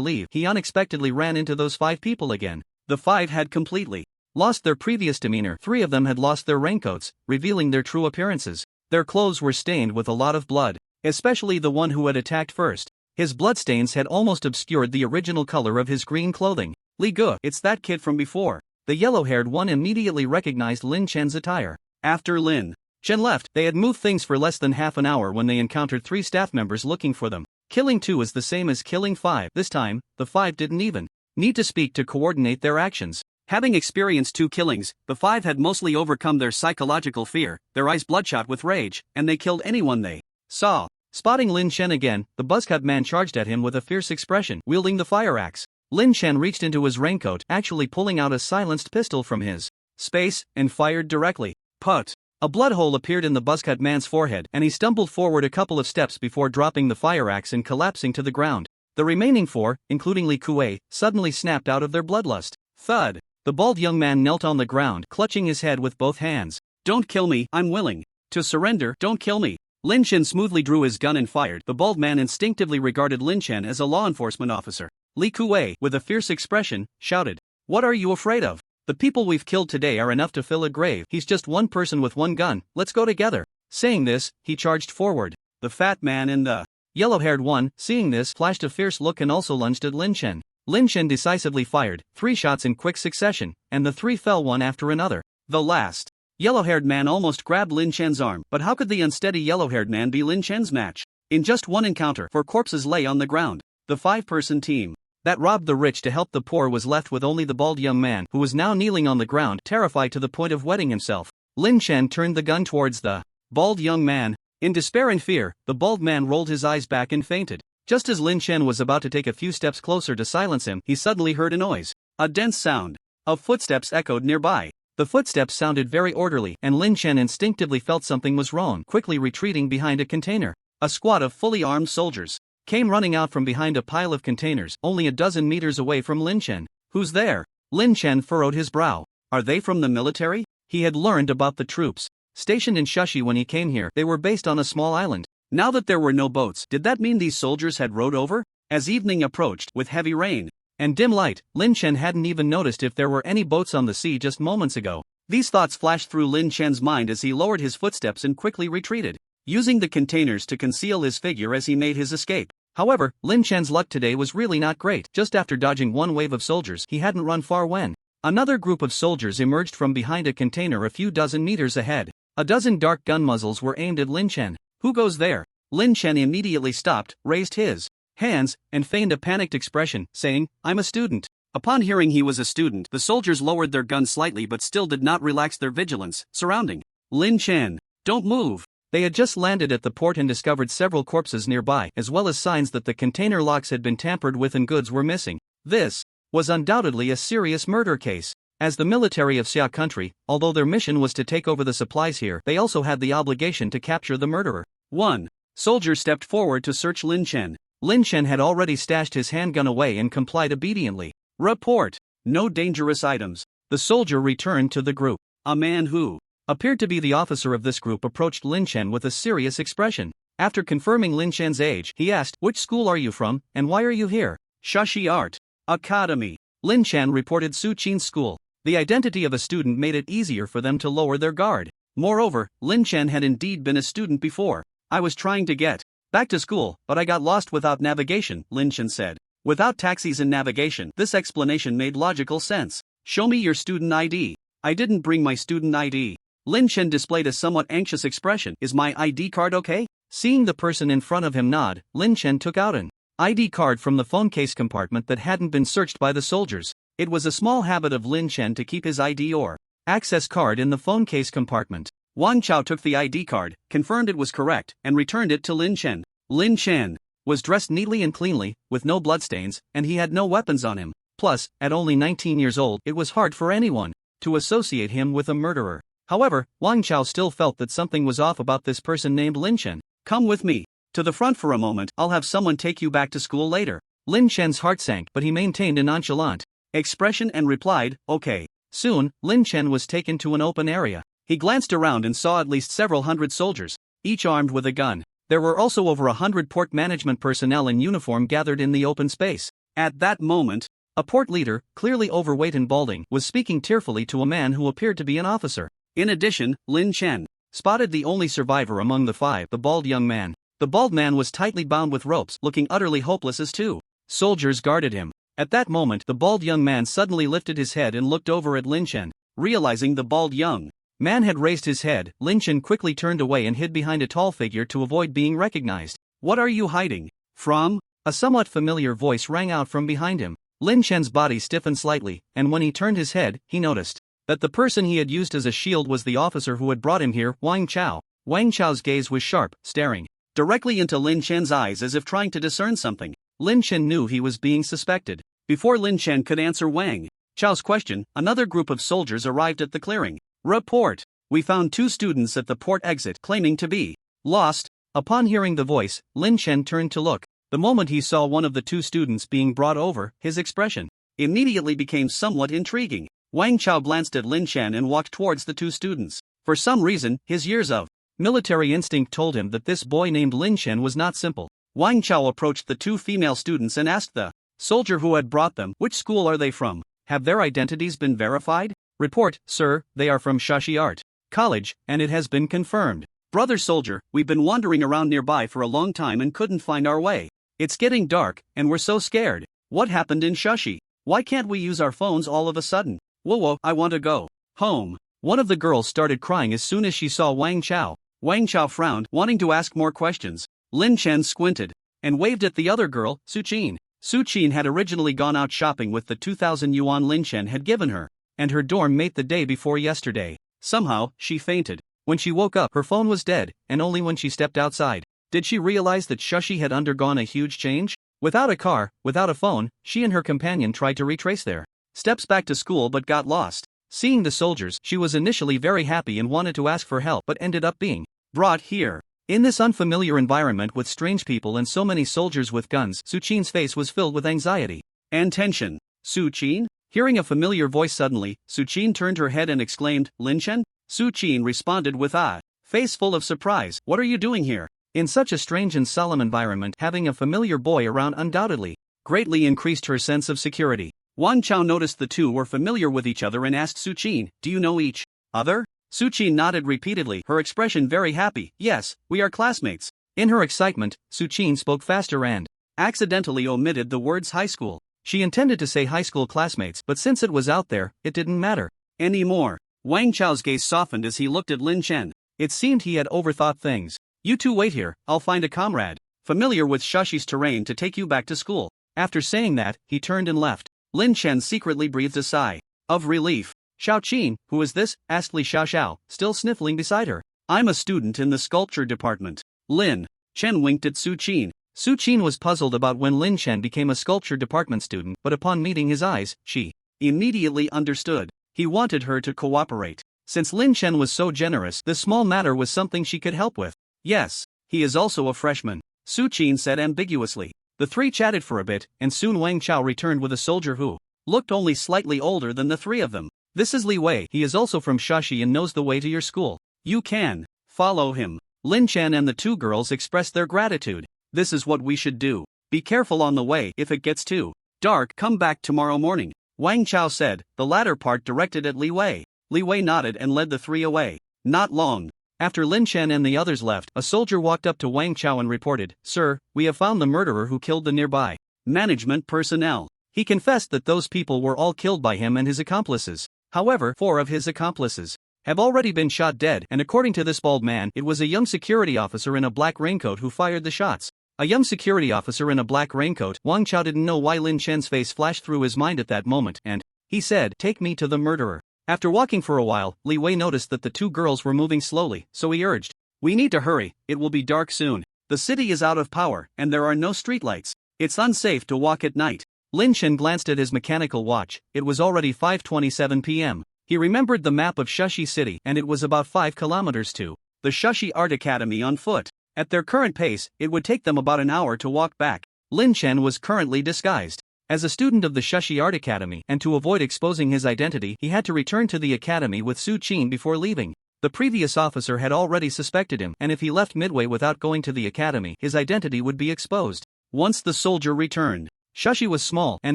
leave, he unexpectedly ran into those five people again. The five had completely lost their previous demeanor. 3 of them had lost their raincoats, revealing their true appearances. Their clothes were stained with a lot of blood, especially the one who had attacked first. His bloodstains had almost obscured the original color of his green clothing. Li Gu, it's that kid from before. The yellow-haired one immediately recognized Lin Chen's attire. After Lin Chen left, they had moved things for less than half an hour when they encountered 3 staff members looking for them. Killing 2 is the same as killing 5. This time, the 5 didn't even need to speak to coordinate their actions. Having experienced 2 killings, the 5 had mostly overcome their psychological fear, their eyes bloodshot with rage, and they killed anyone they saw. Spotting Lin Chen again, the buzzcut man charged at him with a fierce expression, wielding the fire axe. Lin Chen reached into his raincoat, actually pulling out a silenced pistol from his space, and fired directly. Put! A blood hole appeared in the buzzcut man's forehead, and he stumbled forward a couple of steps before dropping the fire axe and collapsing to the ground. The remaining 4, including Li Kuei, suddenly snapped out of their bloodlust. Thud! The bald young man knelt on the ground, clutching his head with both hands. Don't kill me, I'm willing to surrender, don't kill me. Lin Chen smoothly drew his gun and fired. The bald man instinctively regarded Lin Chen as a law enforcement officer. Li Kuei, with a fierce expression, shouted, "What are you afraid of? The people we've killed today are enough to fill a grave. He's just one person with one gun, let's go together." Saying this, he charged forward. The fat man and the yellow-haired one, seeing this, flashed a fierce look and also lunged at Lin Chen. Lin Chen decisively fired 3 shots in quick succession, and the 3 fell one after another. The last yellow-haired man almost grabbed Lin Chen's arm, but how could the unsteady yellow-haired man be Lin Chen's match? In just one encounter, 4 corpses lay on the ground. The 5-person team that robbed the rich to help the poor was left with only the bald young man, who was now kneeling on the ground, terrified to the point of wetting himself. Lin Chen turned the gun towards the bald young man. In despair and fear, the bald man rolled his eyes back and fainted. Just as Lin Chen was about to take a few steps closer to silence him, he suddenly heard a noise. A dense sound of footsteps echoed nearby. The footsteps sounded very orderly, and Lin Chen instinctively felt something was wrong, quickly retreating behind a container. A squad of fully armed soldiers came running out from behind a pile of containers, only a dozen meters away from Lin Chen. Who's there? Lin Chen furrowed his brow. Are they from the military? He had learned about the troops stationed in Shushi when he came here. They were based on a small island. Now that there were no boats, did that mean these soldiers had rowed over? As evening approached, with heavy rain and dim light, Lin Chen hadn't even noticed if there were any boats on the sea just moments ago. These thoughts flashed through Lin Chen's mind as he lowered his footsteps and quickly retreated, using the containers to conceal his figure as he made his escape. However, Lin Chen's luck today was really not great. Just after dodging one wave of soldiers, he hadn't run far when another group of soldiers emerged from behind a container a few dozen meters ahead. A dozen dark gun muzzles were aimed at Lin Chen. Who goes there? Lin Chen immediately stopped, raised his hands, and feigned a panicked expression, saying, "I'm a student." Upon hearing he was a student, the soldiers lowered their guns slightly but still did not relax their vigilance, surrounding Lin Chen. "Don't move. They had just landed at the port and discovered several corpses nearby, as well as signs that the container locks had been tampered with and goods were missing. This was undoubtedly a serious murder case. As the military of Xia country, although their mission was to take over the supplies here, they also had the obligation to capture the murderer. 1 soldier stepped forward to search Lin Chen. Lin Chen had already stashed his handgun away and complied obediently. Report. No dangerous items. The soldier returned to the group. A man who appeared to be the officer of this group approached Lin Chen with a serious expression. After confirming Lin Chen's age, he asked, "Which school are you from, and why are you here?" Shashi Art Academy. Lin Chen reported Su Qin's school. The identity of a student made it easier for them to lower their guard. Moreover, Lin Chen had indeed been a student before. "I was trying to get back to school, but I got lost without navigation," Lin Chen said. Without taxis and navigation, this explanation made logical sense. "Show me your student ID." "I didn't bring my student ID." Lin Chen displayed a somewhat anxious expression. "Is my ID card okay?" Seeing the person in front of him nod, Lin Chen took out an ID card from the phone case compartment that hadn't been searched by the soldiers. It was a small habit of Lin Chen to keep his ID or access card in the phone case compartment. Wang Chao took the ID card, confirmed it was correct, and returned it to Lin Chen. Lin Chen was dressed neatly and cleanly, with no bloodstains, and he had no weapons on him. Plus, at only 19 years old, it was hard for anyone to associate him with a murderer. However, Wang Chao still felt that something was off about this person named Lin Chen. "Come with me to the front for a moment, I'll have someone take you back to school later." Lin Chen's heart sank, but he maintained a nonchalant expression and replied, "Okay." Soon, Lin Chen was taken to an open area. He glanced around and saw at least several hundred soldiers, each armed with a gun. There were also over 100 port management personnel in uniform gathered in the open space. At that moment, a port leader, clearly overweight and balding, was speaking tearfully to a man who appeared to be an officer. In addition, Lin Chen spotted the only survivor among the 5, the bald young man. The bald man was tightly bound with ropes, looking utterly hopeless as 2 soldiers guarded him. At that moment, the bald young man suddenly lifted his head and looked over at Lin Chen. Realizing the bald young man had raised his head, Lin Chen quickly turned away and hid behind a tall figure to avoid being recognized. "What are you hiding from?" A somewhat familiar voice rang out from behind him. Lin Chen's body stiffened slightly, and when he turned his head, he noticed that the person he had used as a shield was the officer who had brought him here, Wang Chao. Wang Chao's gaze was sharp, staring directly into Lin Chen's eyes as if trying to discern something. Lin Chen knew he was being suspected. Before Lin Chen could answer Wang Chao's question, another group of soldiers arrived at the clearing. "Report. We found 2 students at the port exit claiming to be lost." Upon hearing the voice, Lin Chen turned to look. The moment he saw one of the 2 students being brought over, his expression immediately became somewhat intriguing. Wang Chao glanced at Lin Chen and walked towards the 2 students. For some reason, his years of military instinct told him that this boy named Lin Chen was not simple. Wang Chao approached the 2 female students and asked the soldier who had brought them, "Which school are they from? Have their identities been verified?" "Report, sir, they are from Shashi Art College, and it has been confirmed." "Brother soldier, we've been wandering around nearby for a long time and couldn't find our way. It's getting dark, and we're so scared. What happened in Shashi? Why can't we use our phones all of a sudden? Whoa, I want to go home." One of the girls started crying as soon as she saw Wang Chao. Wang Chao frowned, wanting to ask more questions. Lin Chen squinted and waved at the other girl, Su Qin. Su Qin had originally gone out shopping with the 2,000 yuan Lin Chen had given her, and her dorm mate the day before yesterday. Somehow, she fainted. When she woke up, her phone was dead, and only when she stepped outside did she realize that Shashi had undergone a huge change. Without a car, without a phone, she and her companion tried to retrace their steps back to school but got lost. Seeing the soldiers, she was initially very happy and wanted to ask for help but ended up being brought here. In this unfamiliar environment with strange people and so many soldiers with guns, Su Qin's face was filled with anxiety and tension. "Su Qin?" Hearing a familiar voice suddenly, Su Qin turned her head and exclaimed, "Lin Chen?" Su Qin responded with a face full of surprise. "What are you doing here?" In such a strange and solemn environment, having a familiar boy around undoubtedly greatly increased her sense of security. Wang Chao noticed the 2 were familiar with each other and asked Su Qin, "Do you know each other?" Su Qin nodded repeatedly, her expression very happy. "Yes, we are classmates." In her excitement, Su Qin spoke faster and accidentally omitted the words high school. She intended to say high school classmates, but since it was out there, it didn't matter anymore. Wang Chao's gaze softened as he looked at Lin Chen. It seemed he had overthought things. "You 2 wait here, I'll find a comrade familiar with Shashi's terrain to take you back to school." After saying that, he turned and left. Lin Chen secretly breathed a sigh of relief. "Xiao Qin, who is this?" asked Li Xiaoxiao, still sniffling beside her. I'm a student in the sculpture department. Lin Chen winked at Su Qin. Su Qin was puzzled about when Lin Chen became a sculpture department student, but upon meeting his eyes, she immediately understood. He wanted her to cooperate. Since Lin Chen was so generous, this small matter was something she could help with. Yes, he is also a freshman, Su Qin said ambiguously. The three chatted for a bit, and soon Wang Chao returned with a soldier who looked only slightly older than the three of them. This is Li Wei. He is also from Shashi and knows the way to your school. You can follow him. Lin Chen and the two girls expressed their gratitude. This is what we should do. Be careful on the way. If it gets too dark, come back tomorrow morning, Wang Chao said, the latter part directed at Li Wei. Li Wei nodded and led the three away. Not long after Lin Chen and the others left, a soldier walked up to Wang Chao and reported, Sir, we have found the murderer who killed the nearby management personnel. He confessed that those people were all killed by him and his accomplices. However, 4 of his accomplices have already been shot dead, and according to this bald man, it was a young security officer in a black raincoat who fired the shots. A young security officer in a black raincoat. Wang Chao didn't know why Lin Chen's face flashed through his mind at that moment, and he said, Take me to the murderer. After walking for a while, Li Wei noticed that the two girls were moving slowly, so he urged, We need to hurry, it will be dark soon. The city is out of power, and there are no streetlights. It's unsafe to walk at night. Lin Chen glanced at his mechanical watch. It was already 5:27 p.m. He remembered the map of Shashi City, and it was about 5 kilometers to the Shashi Art Academy on foot. At their current pace, it would take them about an hour to walk back. Lin Chen was currently disguised as a student of the Shashi Art Academy, and to avoid exposing his identity, he had to return to the academy with Su Qin before leaving. The previous officer had already suspected him, and if he left midway without going to the academy, his identity would be exposed. Once the soldier returned, Shashi was small, and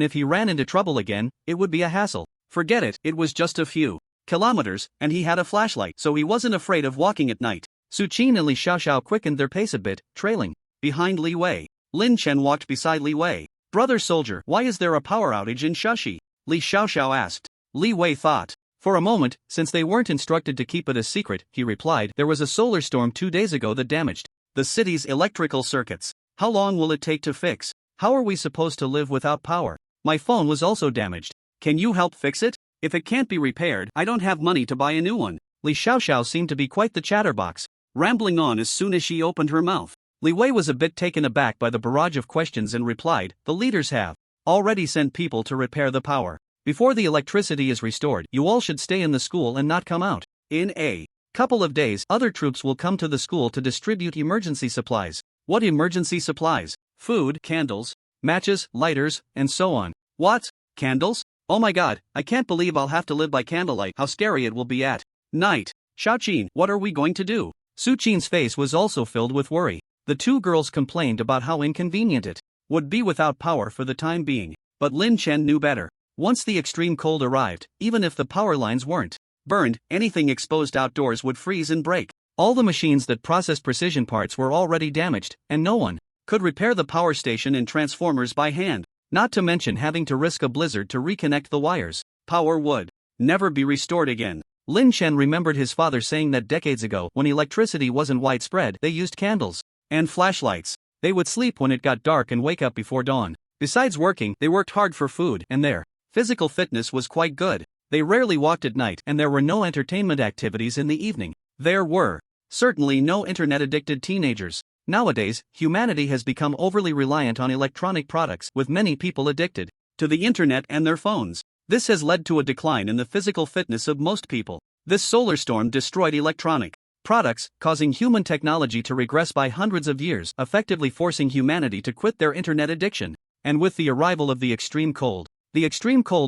if he ran into trouble again, it would be a hassle. Forget it, it was just a few kilometers, and he had a flashlight, so he wasn't afraid of walking at night. Su Qin and Li Xiaoxiao quickened their pace a bit, trailing behind Li Wei. Lin Chen walked beside Li Wei. Brother soldier, why is there a power outage in Shashi? Li Xiaoxiao asked. Li Wei thought. For a moment, since they weren't instructed to keep it a secret, he replied, there was a solar storm 2 days ago that damaged the city's electrical circuits. How long will it take to fix? How are we supposed to live without power? My phone was also damaged. Can you help fix it? If it can't be repaired, I don't have money to buy a new one. Li Xiaoxiao seemed to be quite the chatterbox, rambling on as soon as she opened her mouth. Li Wei was a bit taken aback by the barrage of questions and replied, the leaders have already sent people to repair the power. Before the electricity is restored, you all should stay in the school and not come out. In a couple of days, other troops will come to the school to distribute emergency supplies. What emergency supplies? Food, candles, matches, lighters, and so on. What? Candles? Oh my god, I can't believe I'll have to live by candlelight. How scary it will be at night. Xiaoqin, what are we going to do? Su Qin's face was also filled with worry. The two girls complained about how inconvenient it would be without power for the time being. But Lin Chen knew better. Once the extreme cold arrived, even if the power lines weren't burned, anything exposed outdoors would freeze and break. All the machines that processed precision parts were already damaged, and no one could repair the power station and transformers by hand. Not to mention having to risk a blizzard to reconnect the wires. Power would never be restored again. Lin Chen remembered his father saying that decades ago, when electricity wasn't widespread, they used candles and flashlights. They would sleep when it got dark and wake up before dawn. Besides working, they worked hard for food, and their physical fitness was quite good. They rarely walked at night, and there were no entertainment activities in the evening. There were certainly no internet-addicted teenagers. Nowadays, humanity has become overly reliant on electronic products, with many people addicted to the internet and their phones. This has led to a decline in the physical fitness of most people. This solar storm destroyed electronic products, causing human technology to regress by hundreds of years, effectively forcing humanity to quit their internet addiction. And with the arrival of the extreme cold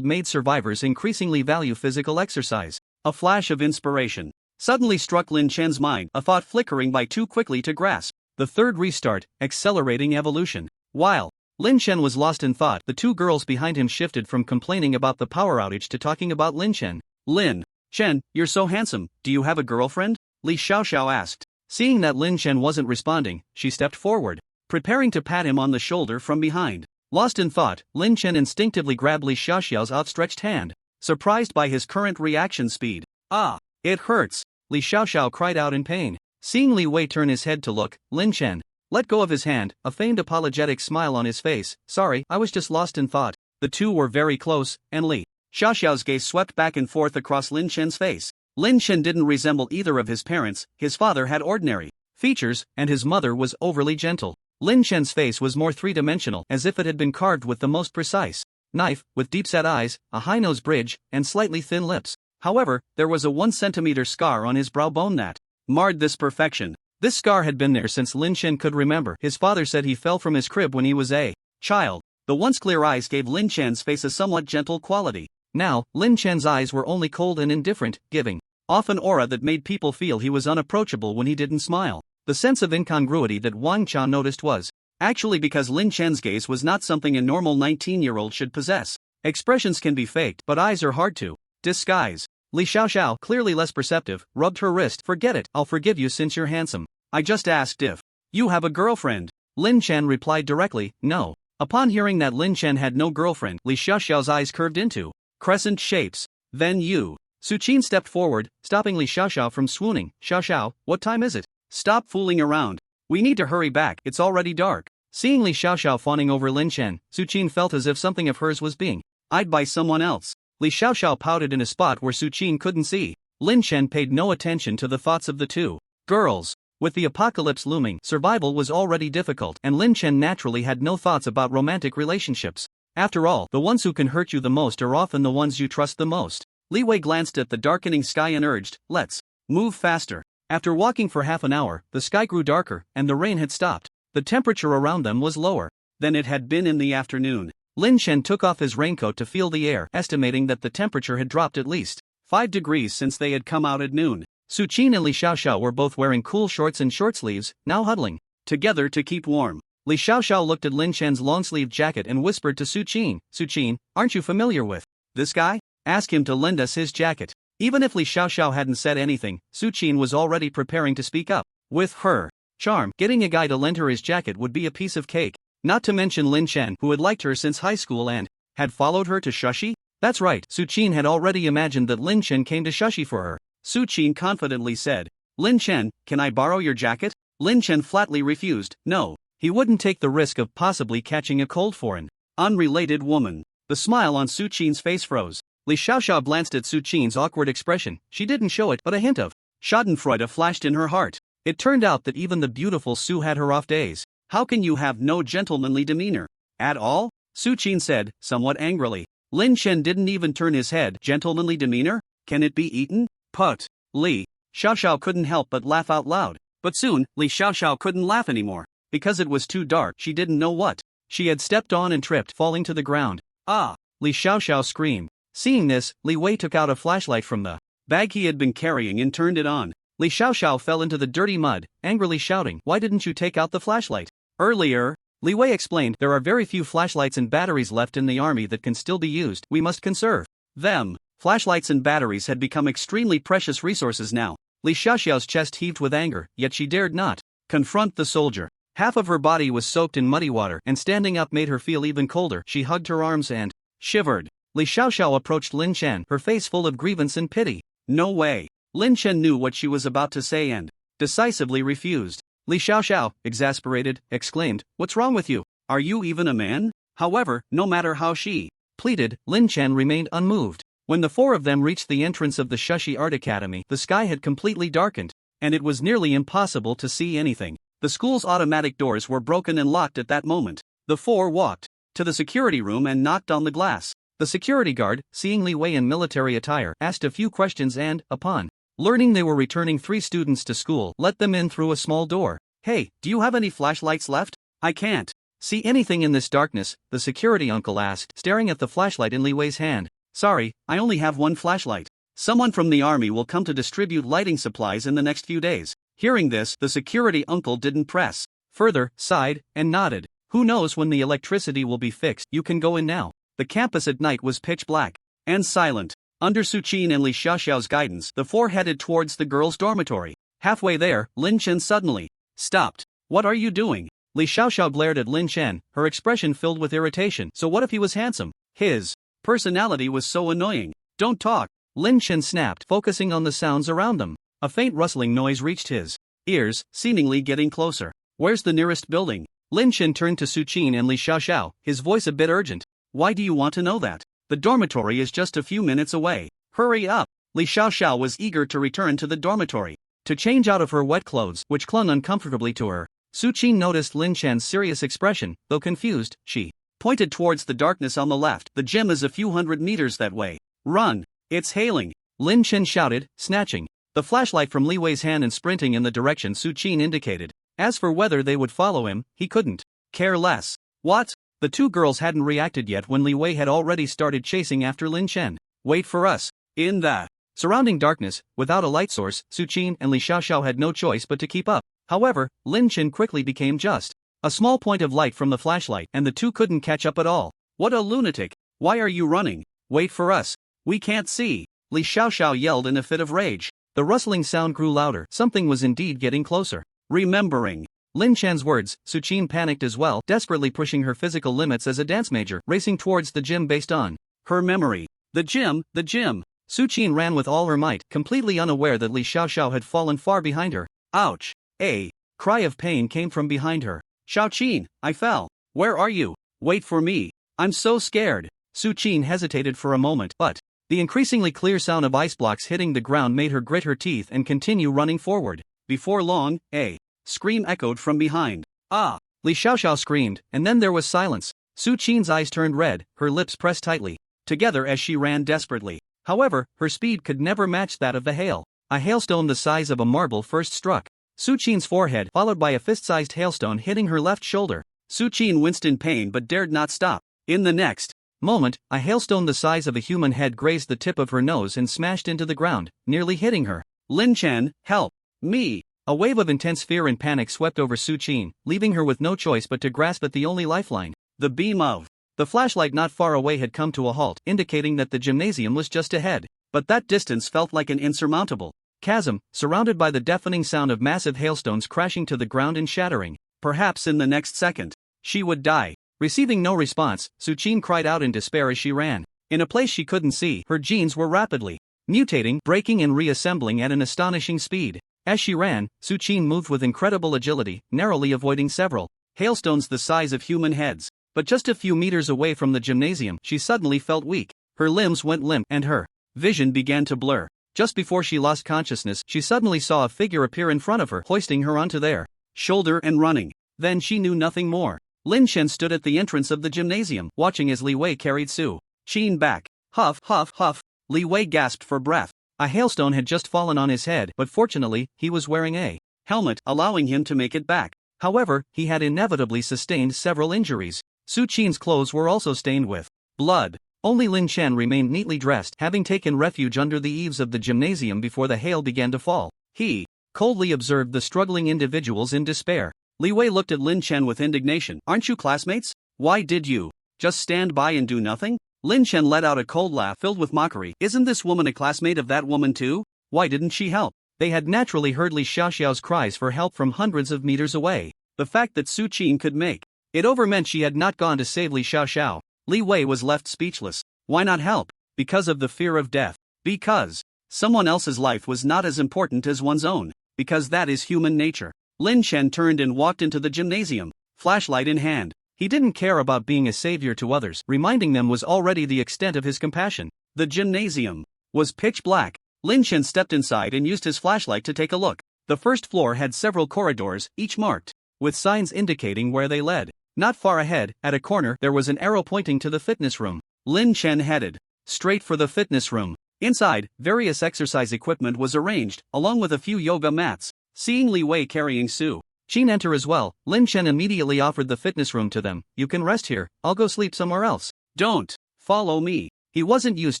made survivors increasingly value physical exercise. A flash of inspiration suddenly struck Lin Chen's mind, a thought flickering by too quickly to grasp. The third restart, accelerating evolution. While Lin Chen was lost in thought, the two girls behind him shifted from complaining about the power outage to talking about Lin Chen. Lin Chen, you're so handsome, do you have a girlfriend? Li Xiaoxiao asked. Seeing that Lin Chen wasn't responding, she stepped forward, preparing to pat him on the shoulder from behind. Lost in thought, Lin Chen instinctively grabbed Li Xiaoxiao's outstretched hand, surprised by his current reaction speed. Ah, it hurts, Li Xiaoxiao cried out in pain. Seeing Li Wei turn his head to look, Lin Chen let go of his hand, a feigned apologetic smile on his face. Sorry, I was just lost in thought. The two were very close, and Li Xiaoxiao's gaze swept back and forth across Lin Chen's face. Lin Chen didn't resemble either of his parents. His father had ordinary features, and his mother was overly gentle. Lin Chen's face was more three-dimensional, as if it had been carved with the most precise knife, with deep-set eyes, a high nose bridge, and slightly thin lips. However, there was a 1 centimeter scar on his brow bone that marred this perfection. This scar had been there since Lin Chen could remember. His father said he fell from his crib when he was a child. The once clear eyes gave Lin Chen's face a somewhat gentle quality. Now, Lin Chen's eyes were only cold and indifferent, giving off an aura that made people feel he was unapproachable when he didn't smile. The sense of incongruity that Wang Cha noticed was actually because Lin Chen's gaze was not something a normal 19-year-old should possess. Expressions can be faked, but eyes are hard to disguise. Li Xiaoxiao, clearly less perceptive, rubbed her wrist. Forget it, I'll forgive you since you're handsome. I just asked if you have a girlfriend. Lin Chen replied directly, no. Upon hearing that Lin Chen had no girlfriend, Li Xiaoxiao's eyes curved into crescent shapes. Then you. Su Qin stepped forward, stopping Li Xiaoxiao from swooning. Xiaoxiao, what time is it? Stop fooling around. We need to hurry back, it's already dark. Seeing Li Xiaoxiao fawning over Lin Chen, Su Qin felt as if something of hers was being eyed by someone else. Li Xiaoxiao pouted in a spot where Su Qin couldn't see. Lin Chen paid no attention to the thoughts of the two girls. With the apocalypse looming, survival was already difficult, and Lin Chen naturally had no thoughts about romantic relationships. After all, the ones who can hurt you the most are often the ones you trust the most. Li Wei glanced at the darkening sky and urged, let's move faster. After walking for half an hour, the sky grew darker, and the rain had stopped. The temperature around them was lower than it had been in the afternoon. Lin Chen took off his raincoat to feel the air, estimating that the temperature had dropped at least 5 degrees since they had come out at noon. Su Qin and Li Xiaoxiao were both wearing cool shorts and short sleeves, now huddling together to keep warm. Li Xiaoxiao looked at Lin Chen's long-sleeved jacket and whispered to Su Qin, Su Qin, aren't you familiar with this guy? Ask him to lend us his jacket. Even if Li Xiaoxiao hadn't said anything, Su Qin was already preparing to speak up. With her charm, getting a guy to lend her his jacket would be a piece of cake. Not to mention Lin Chen, who had liked her since high school and had followed her to Shushi? That's right, Su Qin had already imagined that Lin Chen came to Shushi for her. Su Qin confidently said, Lin Chen, can I borrow your jacket? Lin Chen flatly refused. No, he wouldn't take the risk of possibly catching a cold for an unrelated woman. The smile on Su Qin's face froze. Li Xiaoxiao glanced at Su Qin's awkward expression. She didn't show it, but a hint of schadenfreude flashed in her heart. It turned out that even the beautiful Su had her off days. How can you have no gentlemanly demeanor at all? Su Qin said, somewhat angrily. Lin Chen didn't even turn his head. Gentlemanly demeanor? Can it be eaten? Put. Li Xiaoxiao couldn't help but laugh out loud. But soon, Li Xiaoxiao couldn't laugh anymore. Because it was too dark, she didn't know what she had stepped on and tripped, falling to the ground. Ah! Li Xiaoxiao screamed. Seeing this, Li Wei took out a flashlight from the bag he had been carrying and turned it on. Li Xiaoxiao fell into the dirty mud, angrily shouting, why didn't you take out the flashlight earlier? Li Wei explained, there are very few flashlights and batteries left in the army that can still be used. We must conserve them. Flashlights and batteries had become extremely precious resources now. Li Xiaoxiao's chest heaved with anger, yet she dared not confront the soldier. Half of her body was soaked in muddy water, and standing up made her feel even colder. She hugged her arms and shivered. Li Xiaoxiao approached Lin Chen, her face full of grievance and pity. No way. Lin Chen knew what she was about to say and decisively refused. Li Xiaoxiao, exasperated, exclaimed, what's wrong with you? Are you even a man? However, no matter how she pleaded, Lin Chen remained unmoved. When the four of them reached the entrance of the Shushi Art Academy, the sky had completely darkened, and it was nearly impossible to see anything. The school's automatic doors were broken and locked at that moment. The four walked to the security room and knocked on the glass. The security guard, seeing Li Wei in military attire, asked a few questions and, upon learning they were returning 3 students to school, let them in through a small door. Hey, do you have any flashlights left? I can't see anything in this darkness, the security uncle asked, staring at the flashlight in Li Wei's hand. Sorry, I only have one flashlight. Someone from the army will come to distribute lighting supplies in the next few days. Hearing this, the security uncle didn't press further, sighed, and nodded. Who knows when the electricity will be fixed? You can go in now. The campus at night was pitch black and silent. Under Su Qin and Li Xiaoxiao's guidance, the four headed towards the girls' dormitory. Halfway there, Lin Chen suddenly stopped. What are you doing? Li Xiaoxiao glared at Lin Chen, her expression filled with irritation. So what if he was handsome? His personality was so annoying. Don't talk. Lin Chen snapped, focusing on the sounds around them. A faint rustling noise reached his ears, seemingly getting closer. Where's the nearest building? Lin Chen turned to Su Qin and Li Xiaoxiao, his voice a bit urgent. Why do you want to know that? The dormitory is just a few minutes away. Hurry up. Li Xiaoxiao was eager to return to the dormitory, to change out of her wet clothes, which clung uncomfortably to her. Su Qin noticed Lin Chen's serious expression. Though confused, she pointed towards the darkness on the left. The gym is a few hundred meters that way. Run! It's hailing! Lin Chen shouted, snatching the flashlight from Li Wei's hand and sprinting in the direction Su Qin indicated. As for whether they would follow him, he couldn't care less. What? The two girls hadn't reacted yet when Li Wei had already started chasing after Lin Chen. Wait for us. In the surrounding darkness, without a light source, Su Qin and Li Xiaoxiao had no choice but to keep up. However, Lin Chen quickly became just a small point of light from the flashlight, and the two couldn't catch up at all. What a lunatic! Why are you running? Wait for us. We can't see! Li Xiaoxiao yelled in a fit of rage. The rustling sound grew louder. Something was indeed getting closer. Remembering Lin Chen's words, Su Qin panicked as well, desperately pushing her physical limits as a dance major, racing towards the gym based on her memory. The gym! The gym! Su Qin ran with all her might, completely unaware that Li Xiaoxiao had fallen far behind her. Ouch! A cry of pain came from behind her. Xiaoqin, I fell. Where are you? Wait for me. I'm so scared. Su Qin hesitated for a moment, but the increasingly clear sound of ice blocks hitting the ground made her grit her teeth and continue running forward. Before long, a scream echoed from behind. Ah! Li Xiaoxiao screamed, and then there was silence. Su Qin's eyes turned red, her lips pressed tightly together as she ran desperately. However, her speed could never match that of the hail. A hailstone the size of a marble first struck Su Qin's forehead, followed by a fist-sized hailstone hitting her left shoulder. Su Qin winced in pain but dared not stop. In the next moment, a hailstone the size of a human head grazed the tip of her nose and smashed into the ground, nearly hitting her. Lin Chen, help me! A wave of intense fear and panic swept over Su Qin, leaving her with no choice but to grasp at the only lifeline. The beam of the flashlight not far away had come to a halt, indicating that the gymnasium was just ahead. But that distance felt like an insurmountable chasm, surrounded by the deafening sound of massive hailstones crashing to the ground and shattering. Perhaps in the next second, she would die. Receiving no response, Su Qin cried out in despair as she ran. In a place she couldn't see, her genes were rapidly mutating, breaking and reassembling at an astonishing speed. As she ran, Su Qin moved with incredible agility, narrowly avoiding several hailstones the size of human heads. But just a few meters away from the gymnasium, she suddenly felt weak. Her limbs went limp and her vision began to blur. Just before she lost consciousness, she suddenly saw a figure appear in front of her, hoisting her onto their shoulder and running. Then she knew nothing more. Lin Chen stood at the entrance of the gymnasium, watching as Li Wei carried Su Qin back. Huff, huff, huff. Li Wei gasped for breath. A hailstone had just fallen on his head, but fortunately, he was wearing a helmet, allowing him to make it back. However, he had inevitably sustained several injuries. Su Qin's clothes were also stained with blood. Only Lin Chen remained neatly dressed, having taken refuge under the eaves of the gymnasium before the hail began to fall. He coldly observed the struggling individuals in despair. Li Wei looked at Lin Chen with indignation. Aren't you classmates? Why did you just stand by and do nothing? Lin Chen let out a cold laugh filled with mockery. Isn't this woman a classmate of that woman too? Why didn't she help? They had naturally heard Li Xiaoxiao's cries for help from hundreds of meters away. The fact that Su Qin could make it over meant she had not gone to save Li Xiaoxiao. Li Wei was left speechless. Why not help? Because of the fear of death. Because someone else's life was not as important as one's own. Because that is human nature. Lin Chen turned and walked into the gymnasium, flashlight in hand. He didn't care about being a savior to others, reminding them was already the extent of his compassion. The gymnasium was pitch black. Lin Chen stepped inside and used his flashlight to take a look. The first floor had several corridors, each marked with signs indicating where they led. Not far ahead, at a corner, there was an arrow pointing to the fitness room. Lin Chen headed straight for the fitness room. Inside, various exercise equipment was arranged, along with a few yoga mats. Seeing Li Wei carrying Su Qin enter as well, Lin Chen immediately offered the fitness room to them. You can rest here, I'll go sleep somewhere else. Don't follow me. He wasn't used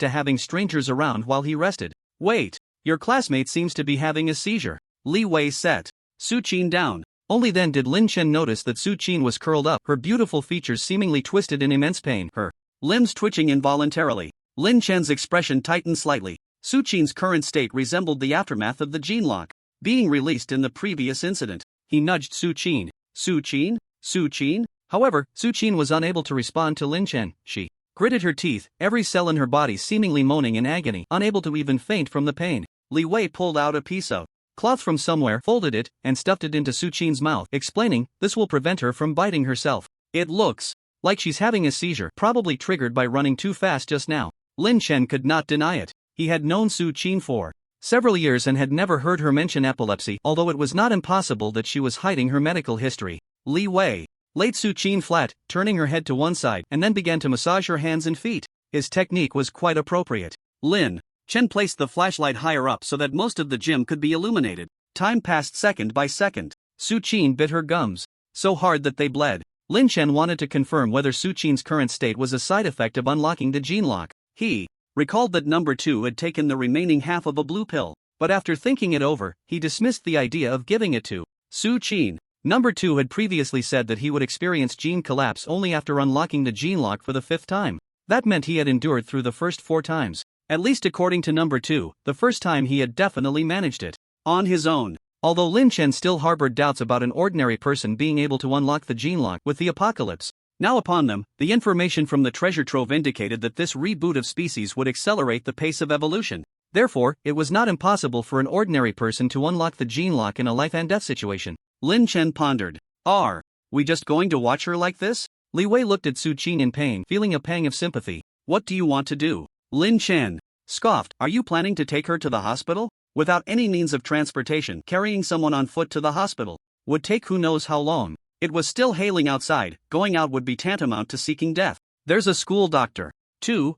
to having strangers around while he rested. Wait, your classmate seems to be having a seizure. Li Wei set Su Qin down. Only then did Lin Chen notice that Su Qin was curled up, her beautiful features seemingly twisted in immense pain, her limbs twitching involuntarily. Lin Chen's expression tightened slightly. Su Qin's current state resembled the aftermath of the gene lock being released in the previous incident. He nudged Su Qin. Su Qin? Su Qin? However, Su Qin was unable to respond to Lin Chen. She gritted her teeth, every cell in her body seemingly moaning in agony, unable to even faint from the pain. Li Wei pulled out a piece of cloth from somewhere, folded it, and stuffed it into Su Qin's mouth, explaining, this will prevent her from biting herself. It looks like she's having a seizure, probably triggered by running too fast just now. Lin Chen could not deny it. He had known Su Qin for several years and had never heard her mention epilepsy, although it was not impossible that she was hiding her medical history. Li Wei laid Su Qin flat, turning her head to one side, and then began to massage her hands and feet. His technique was quite appropriate. Lin Chen placed the flashlight higher up so that most of the gym could be illuminated. Time passed second by second. Su Qin bit her gums so hard that they bled. Lin Chen wanted to confirm whether Su Qin's current state was a side effect of unlocking the gene lock. He recalled that number 2 had taken the remaining half of a blue pill, but after thinking it over, he dismissed the idea of giving it to Su Qin. Number 2 had previously said that he would experience gene collapse only after unlocking the gene lock for the 5th time. That meant he had endured through the first 4 times. At least according to number 2, the first time he had definitely managed it on his own. Although Lin Chen still harbored doubts about an ordinary person being able to unlock the gene lock with the apocalypse now upon them, the information from the treasure trove indicated that this reboot of species would accelerate the pace of evolution. Therefore, it was not impossible for an ordinary person to unlock the gene lock in a life and death situation. Lin Chen pondered. Are we just going to watch her like this? Li Wei looked at Su Qin in pain, feeling a pang of sympathy. What do you want to do? Lin Chen scoffed. Are you planning to take her to the hospital? Without any means of transportation, carrying someone on foot to the hospital would take who knows how long. It was still hailing outside. Going out would be tantamount to seeking death. There's a school doctor. 2.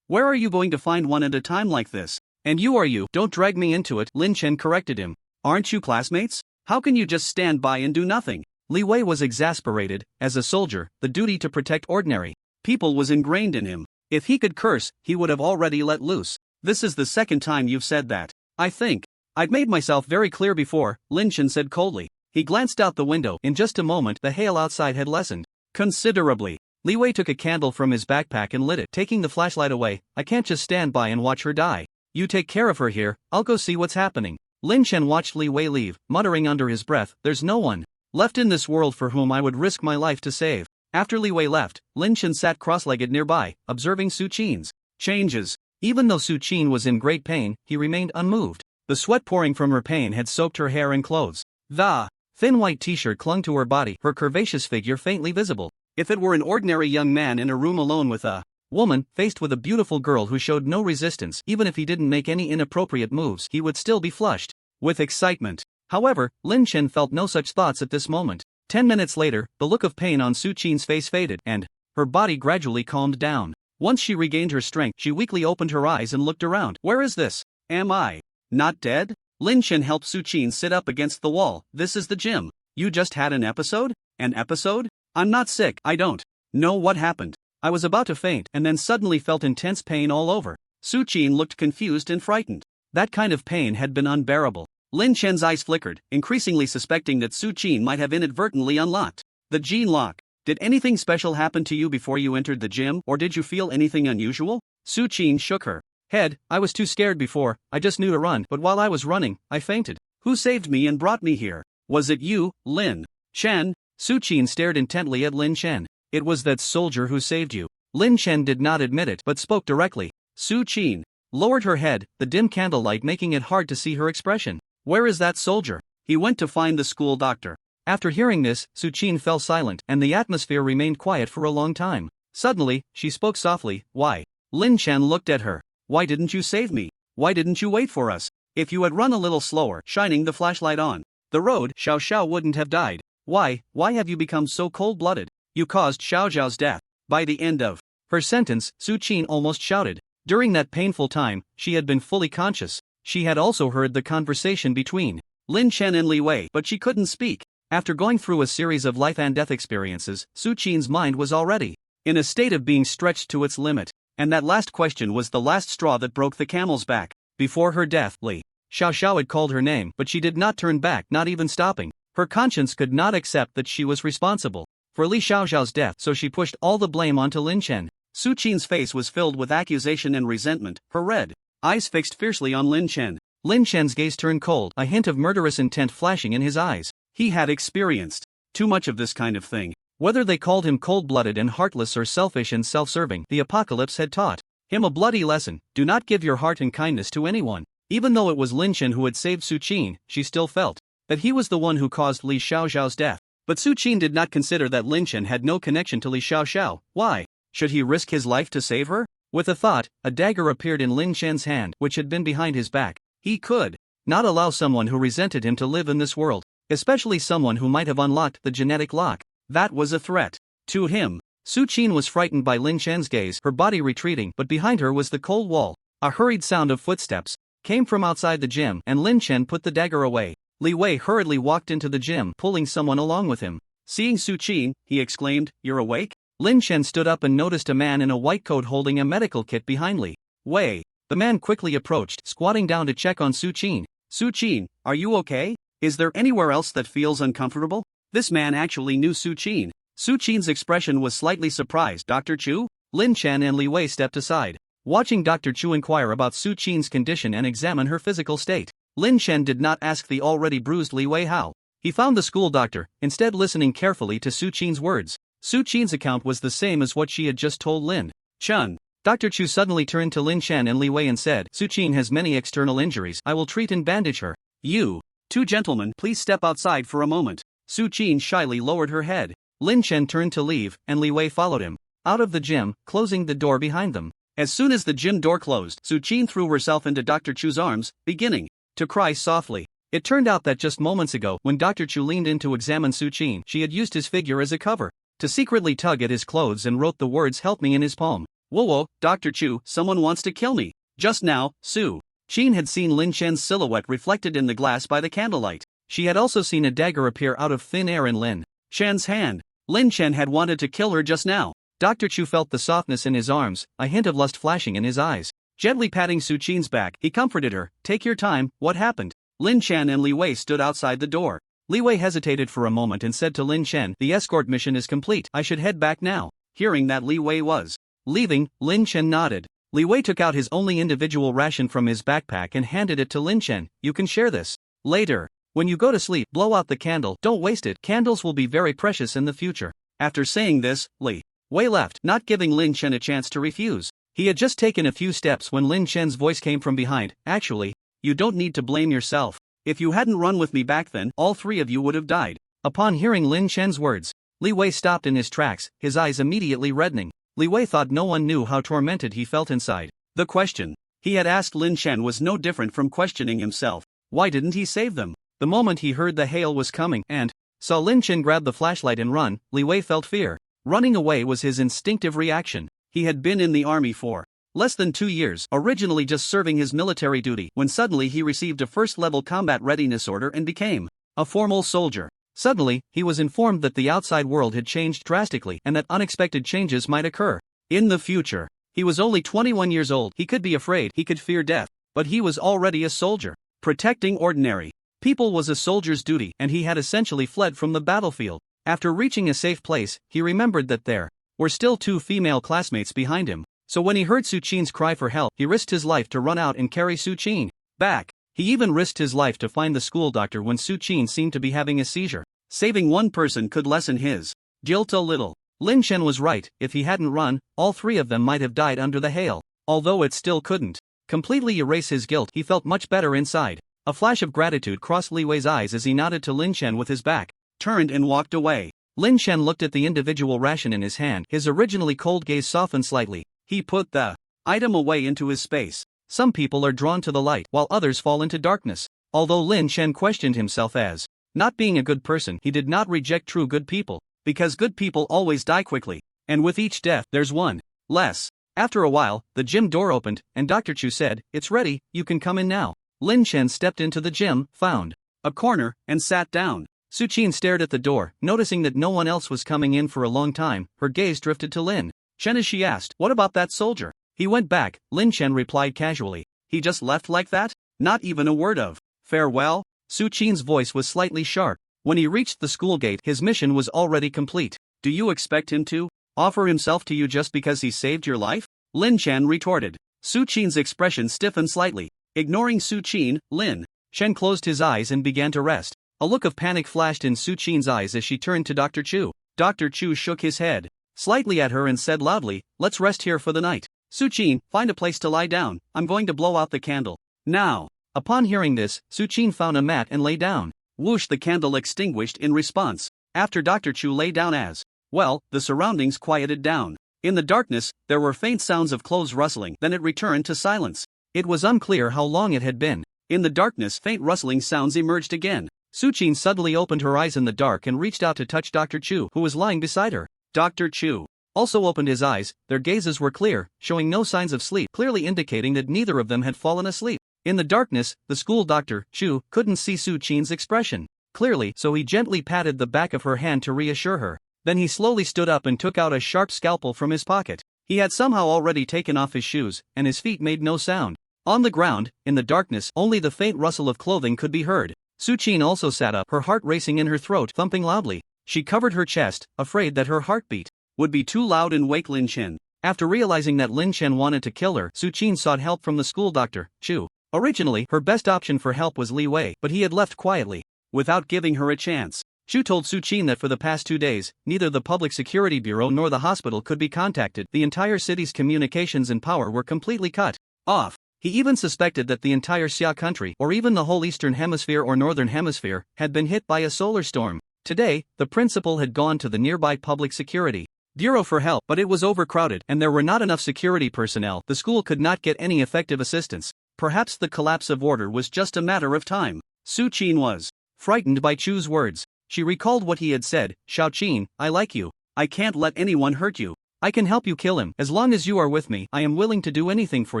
Where are you going to find one at a time like this? And you are you. Don't drag me into it, Lin Chen corrected him. Aren't you classmates? How can you just stand by and do nothing? Li Wei was exasperated. As a soldier, the duty to protect ordinary people was ingrained in him. If he could curse, he would have already let loose. This is the second time you've said that. I think I'd made myself very clear before, Lin Chen said coldly. He glanced out the window. In just a moment, the hail outside had lessened considerably. Li Wei took a candle from his backpack and lit it, taking the flashlight away. I can't just stand by and watch her die. You take care of her here, I'll go see what's happening. Lin Chen watched Li Wei leave, muttering under his breath, there's no one left in this world for whom I would risk my life to save. After Li Wei left, Lin Chen sat cross-legged nearby, observing Su Qin's changes. Even though Su Qin was in great pain, he remained unmoved. The sweat pouring from her pain had soaked her hair and clothes. The thin white t-shirt clung to her body, her curvaceous figure faintly visible. If it were an ordinary young man in a room alone with a woman, faced with a beautiful girl who showed no resistance, even if he didn't make any inappropriate moves, he would still be flushed with excitement. However, Lin Chen felt no such thoughts at this moment. 10 minutes later, the look of pain on Su Qin's face faded, and her body gradually calmed down. Once she regained her strength, she weakly opened her eyes and looked around. Where is this? Am I not dead? Lin Chen helped Su Qin sit up against the wall. This is the gym. You just had an episode? An episode? I'm not sick. I don't know what happened. I was about to faint and then suddenly felt intense pain all over. Su Qin looked confused and frightened. That kind of pain had been unbearable. Lin Chen's eyes flickered, increasingly suspecting that Su Qin might have inadvertently unlocked the gene lock. Did anything special happen to you before you entered the gym, or did you feel anything unusual? Su Qin shook her head. I was too scared before, I just knew to run, but while I was running, I fainted. Who saved me and brought me here? Was it you, Lin Chen? Su Qin stared intently at Lin Chen. It was that soldier who saved you. Lin Chen did not admit it, but spoke directly. Su Qin lowered her head, the dim candlelight making it hard to see her expression. Where is that soldier? He went to find the school doctor. After hearing this, Su Qin fell silent, and the atmosphere remained quiet for a long time. Suddenly, she spoke softly. Why? Lin Chen looked at her. Why didn't you save me? Why didn't you wait for us? If you had run a little slower, shining the flashlight on the road, Xiao Xiao wouldn't have died. Why have you become so cold-blooded? You caused Xiao Xiao's death. By the end of her sentence, Su Qin almost shouted. During that painful time, she had been fully conscious. She had also heard the conversation between Lin Chen and Li Wei, but she couldn't speak. After going through a series of life and death experiences, Su Qin's mind was already in a state of being stretched to its limit. And that last question was the last straw that broke the camel's back. Before her death, Li Xiao Xiao had called her name, but she did not turn back, not even stopping. Her conscience could not accept that she was responsible for Li Xiao Xiao's death, so she pushed all the blame onto Lin Chen. Su Qin's face was filled with accusation and resentment, her red eyes fixed fiercely on Lin Chen. Lin Chen's gaze turned cold, a hint of murderous intent flashing in his eyes. He had experienced too much of this kind of thing. Whether they called him cold-blooded and heartless or selfish and self-serving, the apocalypse had taught him a bloody lesson. Do not give your heart and kindness to anyone. Even though it was Lin Chen who had saved Su Qin, she still felt that he was the one who caused Li Xiao Xiao's death. But Su Qin did not consider that Lin Chen had no connection to Li Xiao Xiao. Why should he risk his life to save her? With a thought, a dagger appeared in Lin Shen's hand, which had been behind his back. He could not allow someone who resented him to live in this world, especially someone who might have unlocked the genetic lock. That was a threat to him. Su Qin was frightened by Lin Shen's gaze, her body retreating, but behind her was the cold wall. A hurried sound of footsteps came from outside the gym, and Lin Shen put the dagger away. Li Wei hurriedly walked into the gym, pulling someone along with him. Seeing Su Qin, he exclaimed, "You're awake?" Lin Shen stood up and noticed a man in a white coat holding a medical kit behind Li Wei. The man quickly approached, squatting down to check on Su Qin. "Su Qin, are you okay? Is there anywhere else that feels uncomfortable?" This man actually knew Su Qin. Su Qin's expression was slightly surprised. "Dr. Chu?" Lin Shen and Li Wei stepped aside, watching Dr. Chu inquire about Su Qin's condition and examine her physical state. Lin Shen did not ask the already bruised Li Wei how he found the school doctor, instead listening carefully to Su Qin's words. Su Qin's account was the same as what she had just told Lin Chun. Dr. Chu suddenly turned to Lin Shen and Li Wei and said, "Su Qin has many external injuries. I will treat and bandage her. You two gentlemen, please step outside for a moment." Su Qin shyly lowered her head. Lin Shen turned to leave, and Li Wei followed him out of the gym, closing the door behind them. As soon as the gym door closed, Su Qin threw herself into Dr. Chu's arms, beginning to cry softly. It turned out that just moments ago, when Dr. Chu leaned in to examine Su Qin, she had used his figure as a cover to secretly tug at his clothes and wrote the words "Help me" in his palm. "Whoa, Dr. Chu, someone wants to kill me." Just now, Su Qin had seen Lin Shen's silhouette reflected in the glass by the candlelight. She had also seen a dagger appear out of thin air in Lin Shen's hand. Lin Shen had wanted to kill her just now. Dr. Chu felt the softness in his arms, a hint of lust flashing in his eyes. Gently patting Su Qin's back, he comforted her. "Take your time, what happened?" Lin Shen and Li Wei stood outside the door. Li Wei hesitated for a moment and said to Lin Shen, "The escort mission is complete. I should head back now." Hearing that Li Wei was leaving, Lin Shen nodded. Li Wei took out his only individual ration from his backpack and handed it to Lin Shen. "You can share this later. When you go to sleep, blow out the candle. Don't waste it. Candles will be very precious in the future." After saying this, Li Wei left, not giving Lin Shen a chance to refuse. He had just taken a few steps when Lin Shen's voice came from behind. "Actually, you don't need to blame yourself. If you hadn't run with me back then, all three of you would have died." Upon hearing Lin Shen's words, Li Wei stopped in his tracks, his eyes immediately reddening. Li Wei thought no one knew how tormented he felt inside. The question he had asked Lin Shen was no different from questioning himself. Why didn't he save them? The moment he heard the hail was coming and saw Lin Shen grab the flashlight and run, Li Wei felt fear. Running away was his instinctive reaction. He had been in the army for less than 2 years, originally just serving his military duty, when suddenly he received a first-level combat readiness order and became a formal soldier. Suddenly, he was informed that the outside world had changed drastically and that unexpected changes might occur in the future. He was only 21 years old. He could be afraid, he could fear death, but he was already a soldier. Protecting ordinary people was a soldier's duty, and he had essentially fled from the battlefield. After reaching a safe place, he remembered that there were still 2 female classmates behind him. So when he heard Su Qin's cry for help, he risked his life to run out and carry Su Qin back. He even risked his life to find the school doctor when Su Qin seemed to be having a seizure. Saving one person could lessen his guilt a little. Lin Shen was right. If he hadn't run, all 3 of them might have died under the hail. Although it still couldn't completely erase his guilt, he felt much better inside. A flash of gratitude crossed Li Wei's eyes as he nodded to Lin Shen with his back turned and walked away. Lin Shen looked at the individual ration in his hand. His originally cold gaze softened slightly. He put the item away into his space. Some people are drawn to the light, while others fall into darkness. Although Lin Shen questioned himself as not being a good person, he did not reject true good people, because good people always die quickly, and with each death, there's one less. After a while, the gym door opened, and Dr. Chu said, "It's ready, you can come in now." Lin Shen stepped into the gym, found a corner, and sat down. Su Qin stared at the door, noticing that no one else was coming in for a long time. Her gaze drifted to Lin Shen as she asked, "What about that soldier?" He went back. Lin Shen replied casually, "He just left like that? Not even a word of farewell?" Su Qin's voice was slightly sharp. When he reached the school gate, his mission was already complete. "Do you expect him to offer himself to you just because he saved your life?" Lin Shen retorted. Su Qin's expression stiffened slightly. Ignoring Su Qin, Lin Shen closed his eyes and began to rest. A look of panic flashed in Su Qin's eyes as she turned to Dr. Chu. Dr. Chu shook his head slightly at her and said loudly, "Let's rest here for the night. Su Qin, find a place to lie down. I'm going to blow out the candle now." Upon hearing this, Su Qin found a mat and lay down. Whoosh, the candle extinguished in response. After Dr. Chu lay down as well, the surroundings quieted down. In the darkness, there were faint sounds of clothes rustling, then it returned to silence. It was unclear how long it had been. In the darkness, faint rustling sounds emerged again. Suchin suddenly opened her eyes in the dark and reached out to touch Dr. Chu, who was lying beside her. Dr. Chu also opened his eyes. Their gazes were clear, showing no signs of sleep, clearly indicating that neither of them had fallen asleep. In the darkness, the school doctor, Chu, couldn't see Suchin's expression clearly, so he gently patted the back of her hand to reassure her. Then he slowly stood up and took out a sharp scalpel from his pocket. He had somehow already taken off his shoes, and his feet made no sound. On the ground, in the darkness, only the faint rustle of clothing could be heard. Suchin also sat up, her heart racing in her throat, thumping loudly. She covered her chest, afraid that her heartbeat would be too loud and wake Lin Chen. After realizing that Lin Chen wanted to kill her, Suchin sought help from the school doctor, Chu. Originally, her best option for help was Li Wei, but he had left quietly, without giving her a chance. Chu told Suchin that for the past 2 days, neither the Public Security Bureau nor the hospital could be contacted. The entire city's communications and power were completely cut off. He even suspected that the entire Xia country, or even the whole Eastern Hemisphere or Northern Hemisphere, had been hit by a solar storm. Today, the principal had gone to the nearby Public Security Bureau for help, but it was overcrowded and there were not enough security personnel. The school could not get any effective assistance. Perhaps the collapse of order was just a matter of time. Suchin was frightened by Chu's words. She recalled what he had said, Xiaoqin, I like you. I can't let anyone hurt you. I can help you kill him. As long as you are with me, I am willing to do anything for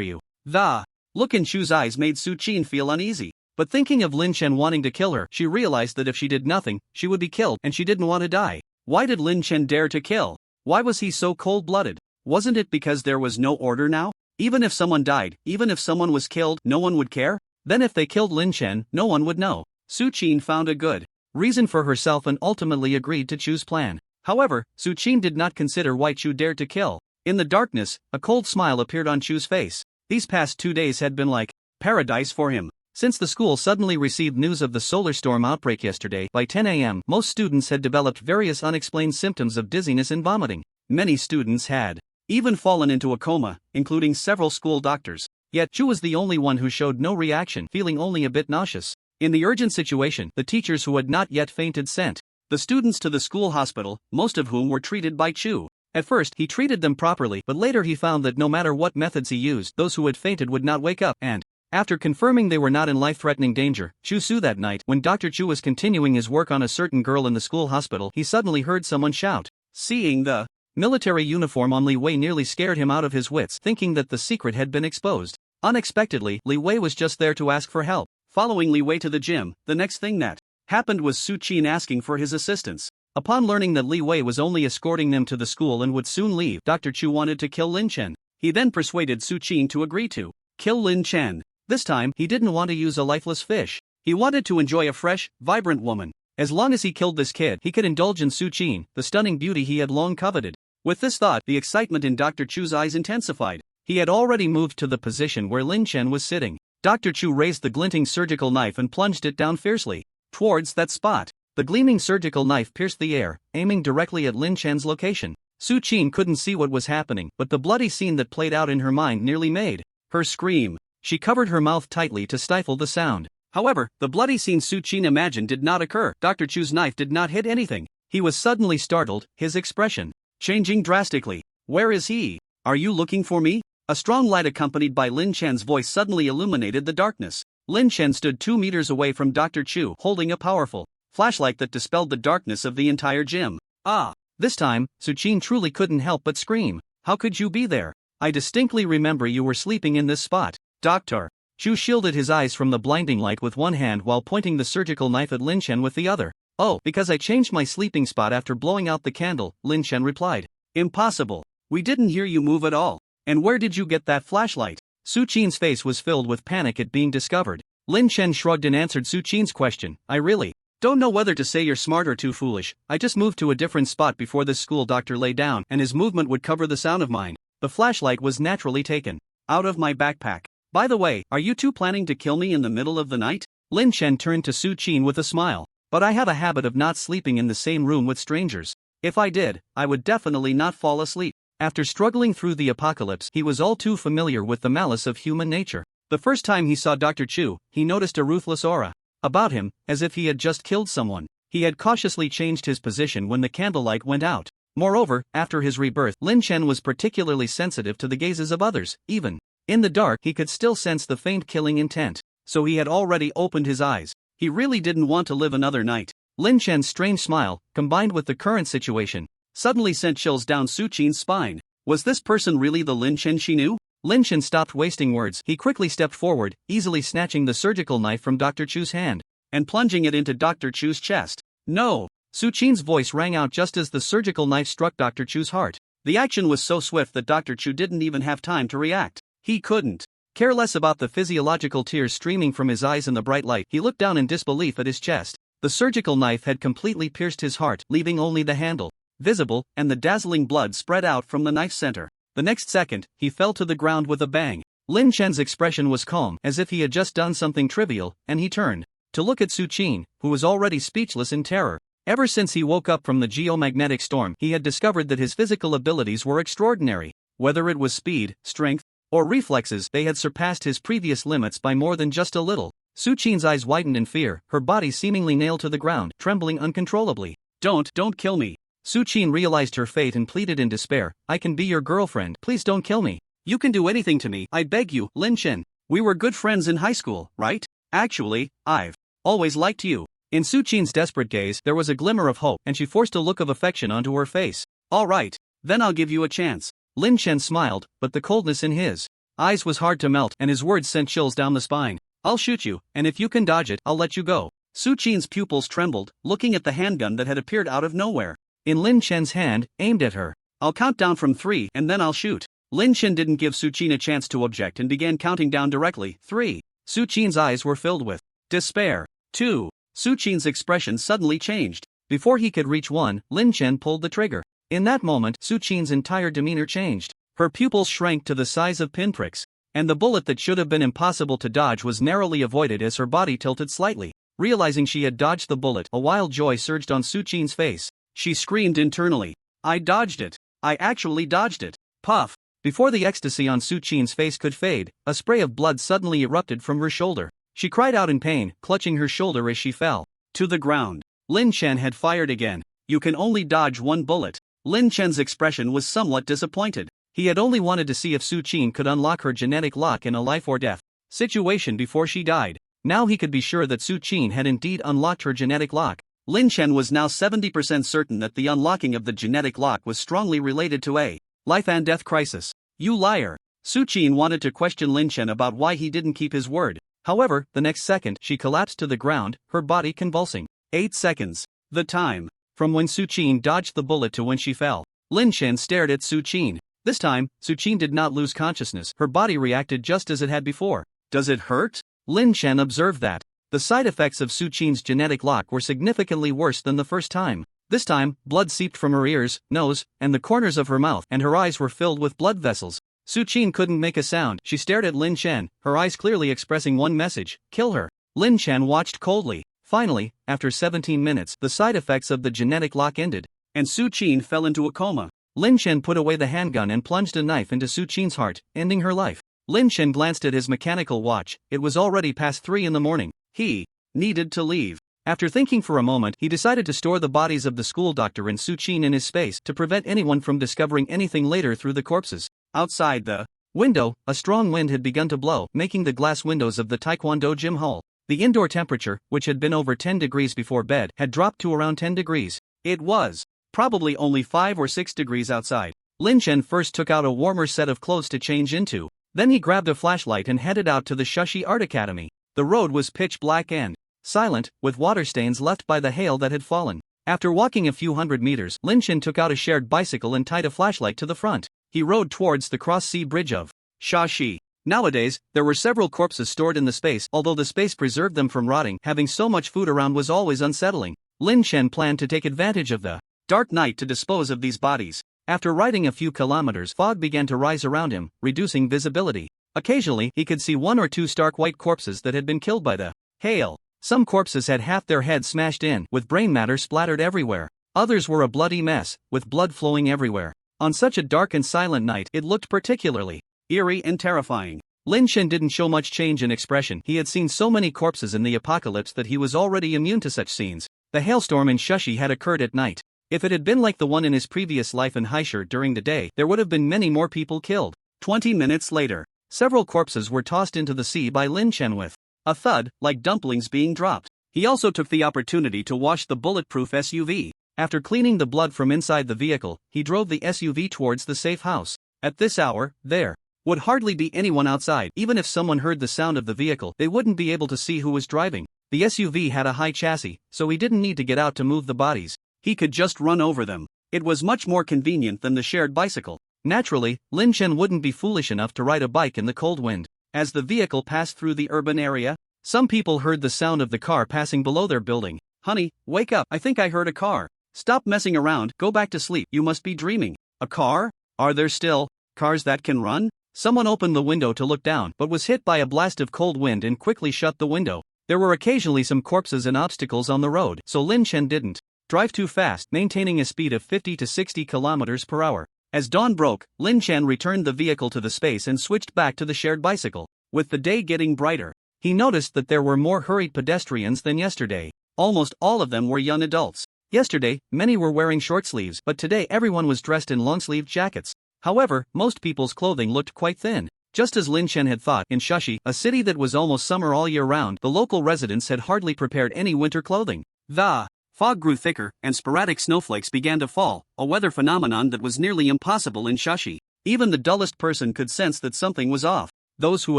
you. The look in Chu's eyes made Suchin feel uneasy. But thinking of Lin Chen wanting to kill her, she realized that if she did nothing, she would be killed, and she didn't want to die. Why did Lin Chen dare to kill? Why was he so cold-blooded? Wasn't it because there was no order now? Even if someone died, even if someone was killed, no one would care? Then if they killed Lin Chen, no one would know. Suchin found a good reason for herself and ultimately agreed to Chu's plan. However, Suchin did not consider why Chu dared to kill. In the darkness, a cold smile appeared on Chu's face. These past 2 days had been like paradise for him. Since the school suddenly received news of the solar storm outbreak yesterday, by 10 a.m., most students had developed various unexplained symptoms of dizziness and vomiting. Many students had even fallen into a coma, including several school doctors. Yet Chu was the only one who showed no reaction, feeling only a bit nauseous. In the urgent situation, the teachers who had not yet fainted sent the students to the school hospital, most of whom were treated by Chu. At first, he treated them properly, but later he found that no matter what methods he used, those who had fainted would not wake up, and after confirming they were not in life-threatening danger, Chu Su that night, when Dr. Chu was continuing his work on a certain girl in the school hospital, he suddenly heard someone shout. Seeing the military uniform on Li Wei nearly scared him out of his wits, thinking that the secret had been exposed. Unexpectedly, Li Wei was just there to ask for help. Following Li Wei to the gym, the next thing that happened was Suchin asking for his assistance. Upon learning that Li Wei was only escorting them to the school and would soon leave, Dr. Chu wanted to kill Lin Chen. He then persuaded Suchin to agree to kill Lin Chen. This time, he didn't want to use a lifeless fish. He wanted to enjoy a fresh, vibrant woman. As long as he killed this kid, he could indulge in Suchin, the stunning beauty he had long coveted. With this thought, the excitement in Dr. Chu's eyes intensified. He had already moved to the position where Lin Chen was sitting. Dr. Chu raised the glinting surgical knife and plunged it down fiercely towards that spot. The gleaming surgical knife pierced the air, aiming directly at Lin Chen's location. Suchin couldn't see what was happening, but the bloody scene that played out in her mind nearly made her scream. She covered her mouth tightly to stifle the sound. However, the bloody scene Suchin imagined did not occur. Dr. Chu's knife did not hit anything. He was suddenly startled, his expression changing drastically. Where is he? Are you looking for me? A strong light accompanied by Lin Chen's voice suddenly illuminated the darkness. Lin Chen stood 2 meters away from Dr. Chu, holding a powerful flashlight that dispelled the darkness of the entire gym. Ah! This time, Suchin truly couldn't help but scream. How could you be there? I distinctly remember you were sleeping in this spot. Doctor. Chu shielded his eyes from the blinding light with one hand while pointing the surgical knife at Lin Chen with the other. Oh, because I changed my sleeping spot after blowing out the candle, Lin Chen replied. Impossible. We didn't hear you move at all. And where did you get that flashlight? Suchin's face was filled with panic at being discovered. Lin Chen shrugged and answered Suchin's question. I really don't know whether to say you're smart or too foolish. I just moved to a different spot before this school doctor lay down, and his movement would cover the sound of mine. The flashlight was naturally taken out of my backpack. By the way, are you two planning to kill me in the middle of the night? Lin Chen turned to Suchin with a smile. But I have a habit of not sleeping in the same room with strangers. If I did, I would definitely not fall asleep. After struggling through the apocalypse, he was all too familiar with the malice of human nature. The first time he saw Dr. Chu, he noticed a ruthless aura about him, as if he had just killed someone. He had cautiously changed his position when the candlelight went out. Moreover, after his rebirth, Lin Chen was particularly sensitive to the gazes of others. Even in the dark, he could still sense the faint killing intent. So he had already opened his eyes. He really didn't want to live another night. Lin Chen's strange smile, combined with the current situation, suddenly sent chills down Su Qin's spine. Was this person really the Lin Chen she knew? Lin Chen stopped wasting words. He quickly stepped forward, easily snatching the surgical knife from Dr. Chu's hand and plunging it into Dr. Chu's chest. No! Su Qin's voice rang out just as the surgical knife struck Dr. Chu's heart. The action was so swift that Dr. Chu didn't even have time to react. He couldn't care less about the physiological tears streaming from his eyes in the bright light. He looked down in disbelief at his chest. The surgical knife had completely pierced his heart, leaving only the handle visible, and the dazzling blood spread out from the knife's center. The next second, he fell to the ground with a bang. Lin Chen's expression was calm, as if he had just done something trivial, and he turned to look at Su Qin, who was already speechless in terror. Ever since he woke up from the geomagnetic storm, he had discovered that his physical abilities were extraordinary. Whether it was speed, strength, or reflexes, they had surpassed his previous limits by more than just a little. Su Qin's eyes widened in fear, her body seemingly nailed to the ground, trembling uncontrollably. Don't kill me. Su Qin realized her fate and pleaded in despair. I can be your girlfriend. Please don't kill me. You can do anything to me. I beg you, Lin Chen. We were good friends in high school, right? Actually, I've always liked you. In Su Qin's desperate gaze, there was a glimmer of hope, and she forced a look of affection onto her face. All right, then I'll give you a chance. Lin Chen smiled, but the coldness in his eyes was hard to melt, and his words sent chills down the spine. I'll shoot you, and if you can dodge it, I'll let you go. Su Qin's pupils trembled, looking at the handgun that had appeared out of nowhere in Lin Chen's hand, aimed at her. I'll count down from 3 and then I'll shoot. Lin Chen didn't give Su Qin a chance to object and began counting down directly. 3. Su Qin's eyes were filled with despair. 2. Su Qin's expression suddenly changed. Before he could reach 1, Lin Chen pulled the trigger. In that moment, Su Qin's entire demeanor changed. Her pupils shrank to the size of pinpricks, and the bullet that should have been impossible to dodge was narrowly avoided as her body tilted slightly. Realizing she had dodged the bullet, a wild joy surged on Su Qin's face. She screamed internally. I dodged it. I actually dodged it. Puff. Before the ecstasy on Su Qin's face could fade, a spray of blood suddenly erupted from her shoulder. She cried out in pain, clutching her shoulder as she fell to the ground. Lin Chen had fired again. You can only dodge 1 bullet. Lin Chen's expression was somewhat disappointed. He had only wanted to see if Su Qin could unlock her genetic lock in a life or death situation before she died. Now he could be sure that Su Qin had indeed unlocked her genetic lock. Lin Chen was now 70% certain that the unlocking of the genetic lock was strongly related to a life and death crisis. You liar. Su Qin wanted to question Lin Chen about why he didn't keep his word. However, the next second, she collapsed to the ground, her body convulsing. 8 seconds. The time from when Su Qin dodged the bullet to when she fell. Lin Chen stared at Su Qin. This time, Su Qin did not lose consciousness. Her body reacted just as it had before. Does it hurt? Lin Chen observed that the side effects of Su Qin's genetic lock were significantly worse than the first time. This time, blood seeped from her ears, nose, and the corners of her mouth, and her eyes were filled with blood vessels. Su Qin couldn't make a sound. She stared at Lin Chen, her eyes clearly expressing one message: kill her. Lin Chen watched coldly. Finally, after 17 minutes, the side effects of the genetic lock ended, and Su Qin fell into a coma. Lin Chen put away the handgun and plunged a knife into Su Qin's heart, ending her life. Lin Chen glanced at his mechanical watch. It was already past 3 in the morning. He needed to leave. After thinking for a moment, he decided to store the bodies of the school doctor and Su Qin in his space to prevent anyone from discovering anything later through the corpses. Outside the window, a strong wind had begun to blow, making the glass windows of the Taekwondo gym hall. The indoor temperature, which had been over 10 degrees before bed, had dropped to around 10 degrees. It was probably only 5 or 6 degrees outside. Lin Chen first took out a warmer set of clothes to change into. Then he grabbed a flashlight and headed out to the Shushi Art Academy. The road was pitch black and silent, with water stains left by the hail that had fallen. After walking a few hundred meters, Lin Chen took out a shared bicycle and tied a flashlight to the front. He rode towards the cross-sea bridge of Shashi. Nowadays, there were several corpses stored in the space, although the space preserved them from rotting. Having so much food around was always unsettling. Lin Chen planned to take advantage of the dark night to dispose of these bodies. After riding a few kilometers, fog began to rise around him, reducing visibility. Occasionally, he could see 1 or 2 stark white corpses that had been killed by the hail. Some corpses had half their heads smashed in, with brain matter splattered everywhere. Others were a bloody mess, with blood flowing everywhere. On such a dark and silent night, it looked particularly eerie and terrifying. Lin Chen didn't show much change in expression. He had seen so many corpses in the apocalypse that he was already immune to such scenes. The hailstorm in Shushi had occurred at night. If it had been like the one in his previous life in Haishur during the day, there would have been many more people killed. 20 minutes later, several corpses were tossed into the sea by Lin Chen with a thud, like dumplings being dropped. He also took the opportunity to wash the bulletproof SUV. After cleaning the blood from inside the vehicle, he drove the SUV towards the safe house. At this hour, there would hardly be anyone outside. Even if someone heard the sound of the vehicle, they wouldn't be able to see who was driving. The SUV had a high chassis, so he didn't need to get out to move the bodies. He could just run over them. It was much more convenient than the shared bicycle. Naturally, Lin Chen wouldn't be foolish enough to ride a bike in the cold wind. As the vehicle passed through the urban area, some people heard the sound of the car passing below their building. "Honey, wake up, I think I heard a car. Stop messing around, go back to sleep, you must be dreaming." "A car? Are there still cars that can run?" Someone opened the window to look down but was hit by a blast of cold wind and quickly shut the window. There were occasionally some corpses and obstacles on the road, so Lin Chen didn't drive too fast, maintaining a speed of 50 to 60 kilometers per hour. As dawn broke, Lin Chen returned the vehicle to the space and switched back to the shared bicycle. With the day getting brighter, he noticed that there were more hurried pedestrians than yesterday. Almost all of them were young adults. Yesterday, many were wearing short sleeves, but today everyone was dressed in long-sleeved jackets. However, most people's clothing looked quite thin. Just as Lin Chen had thought, in Shashi, a city that was almost summer all year round, the local residents had hardly prepared any winter clothing. The fog grew thicker, and sporadic snowflakes began to fall, a weather phenomenon that was nearly impossible in Shashi. Even the dullest person could sense that something was off. Those who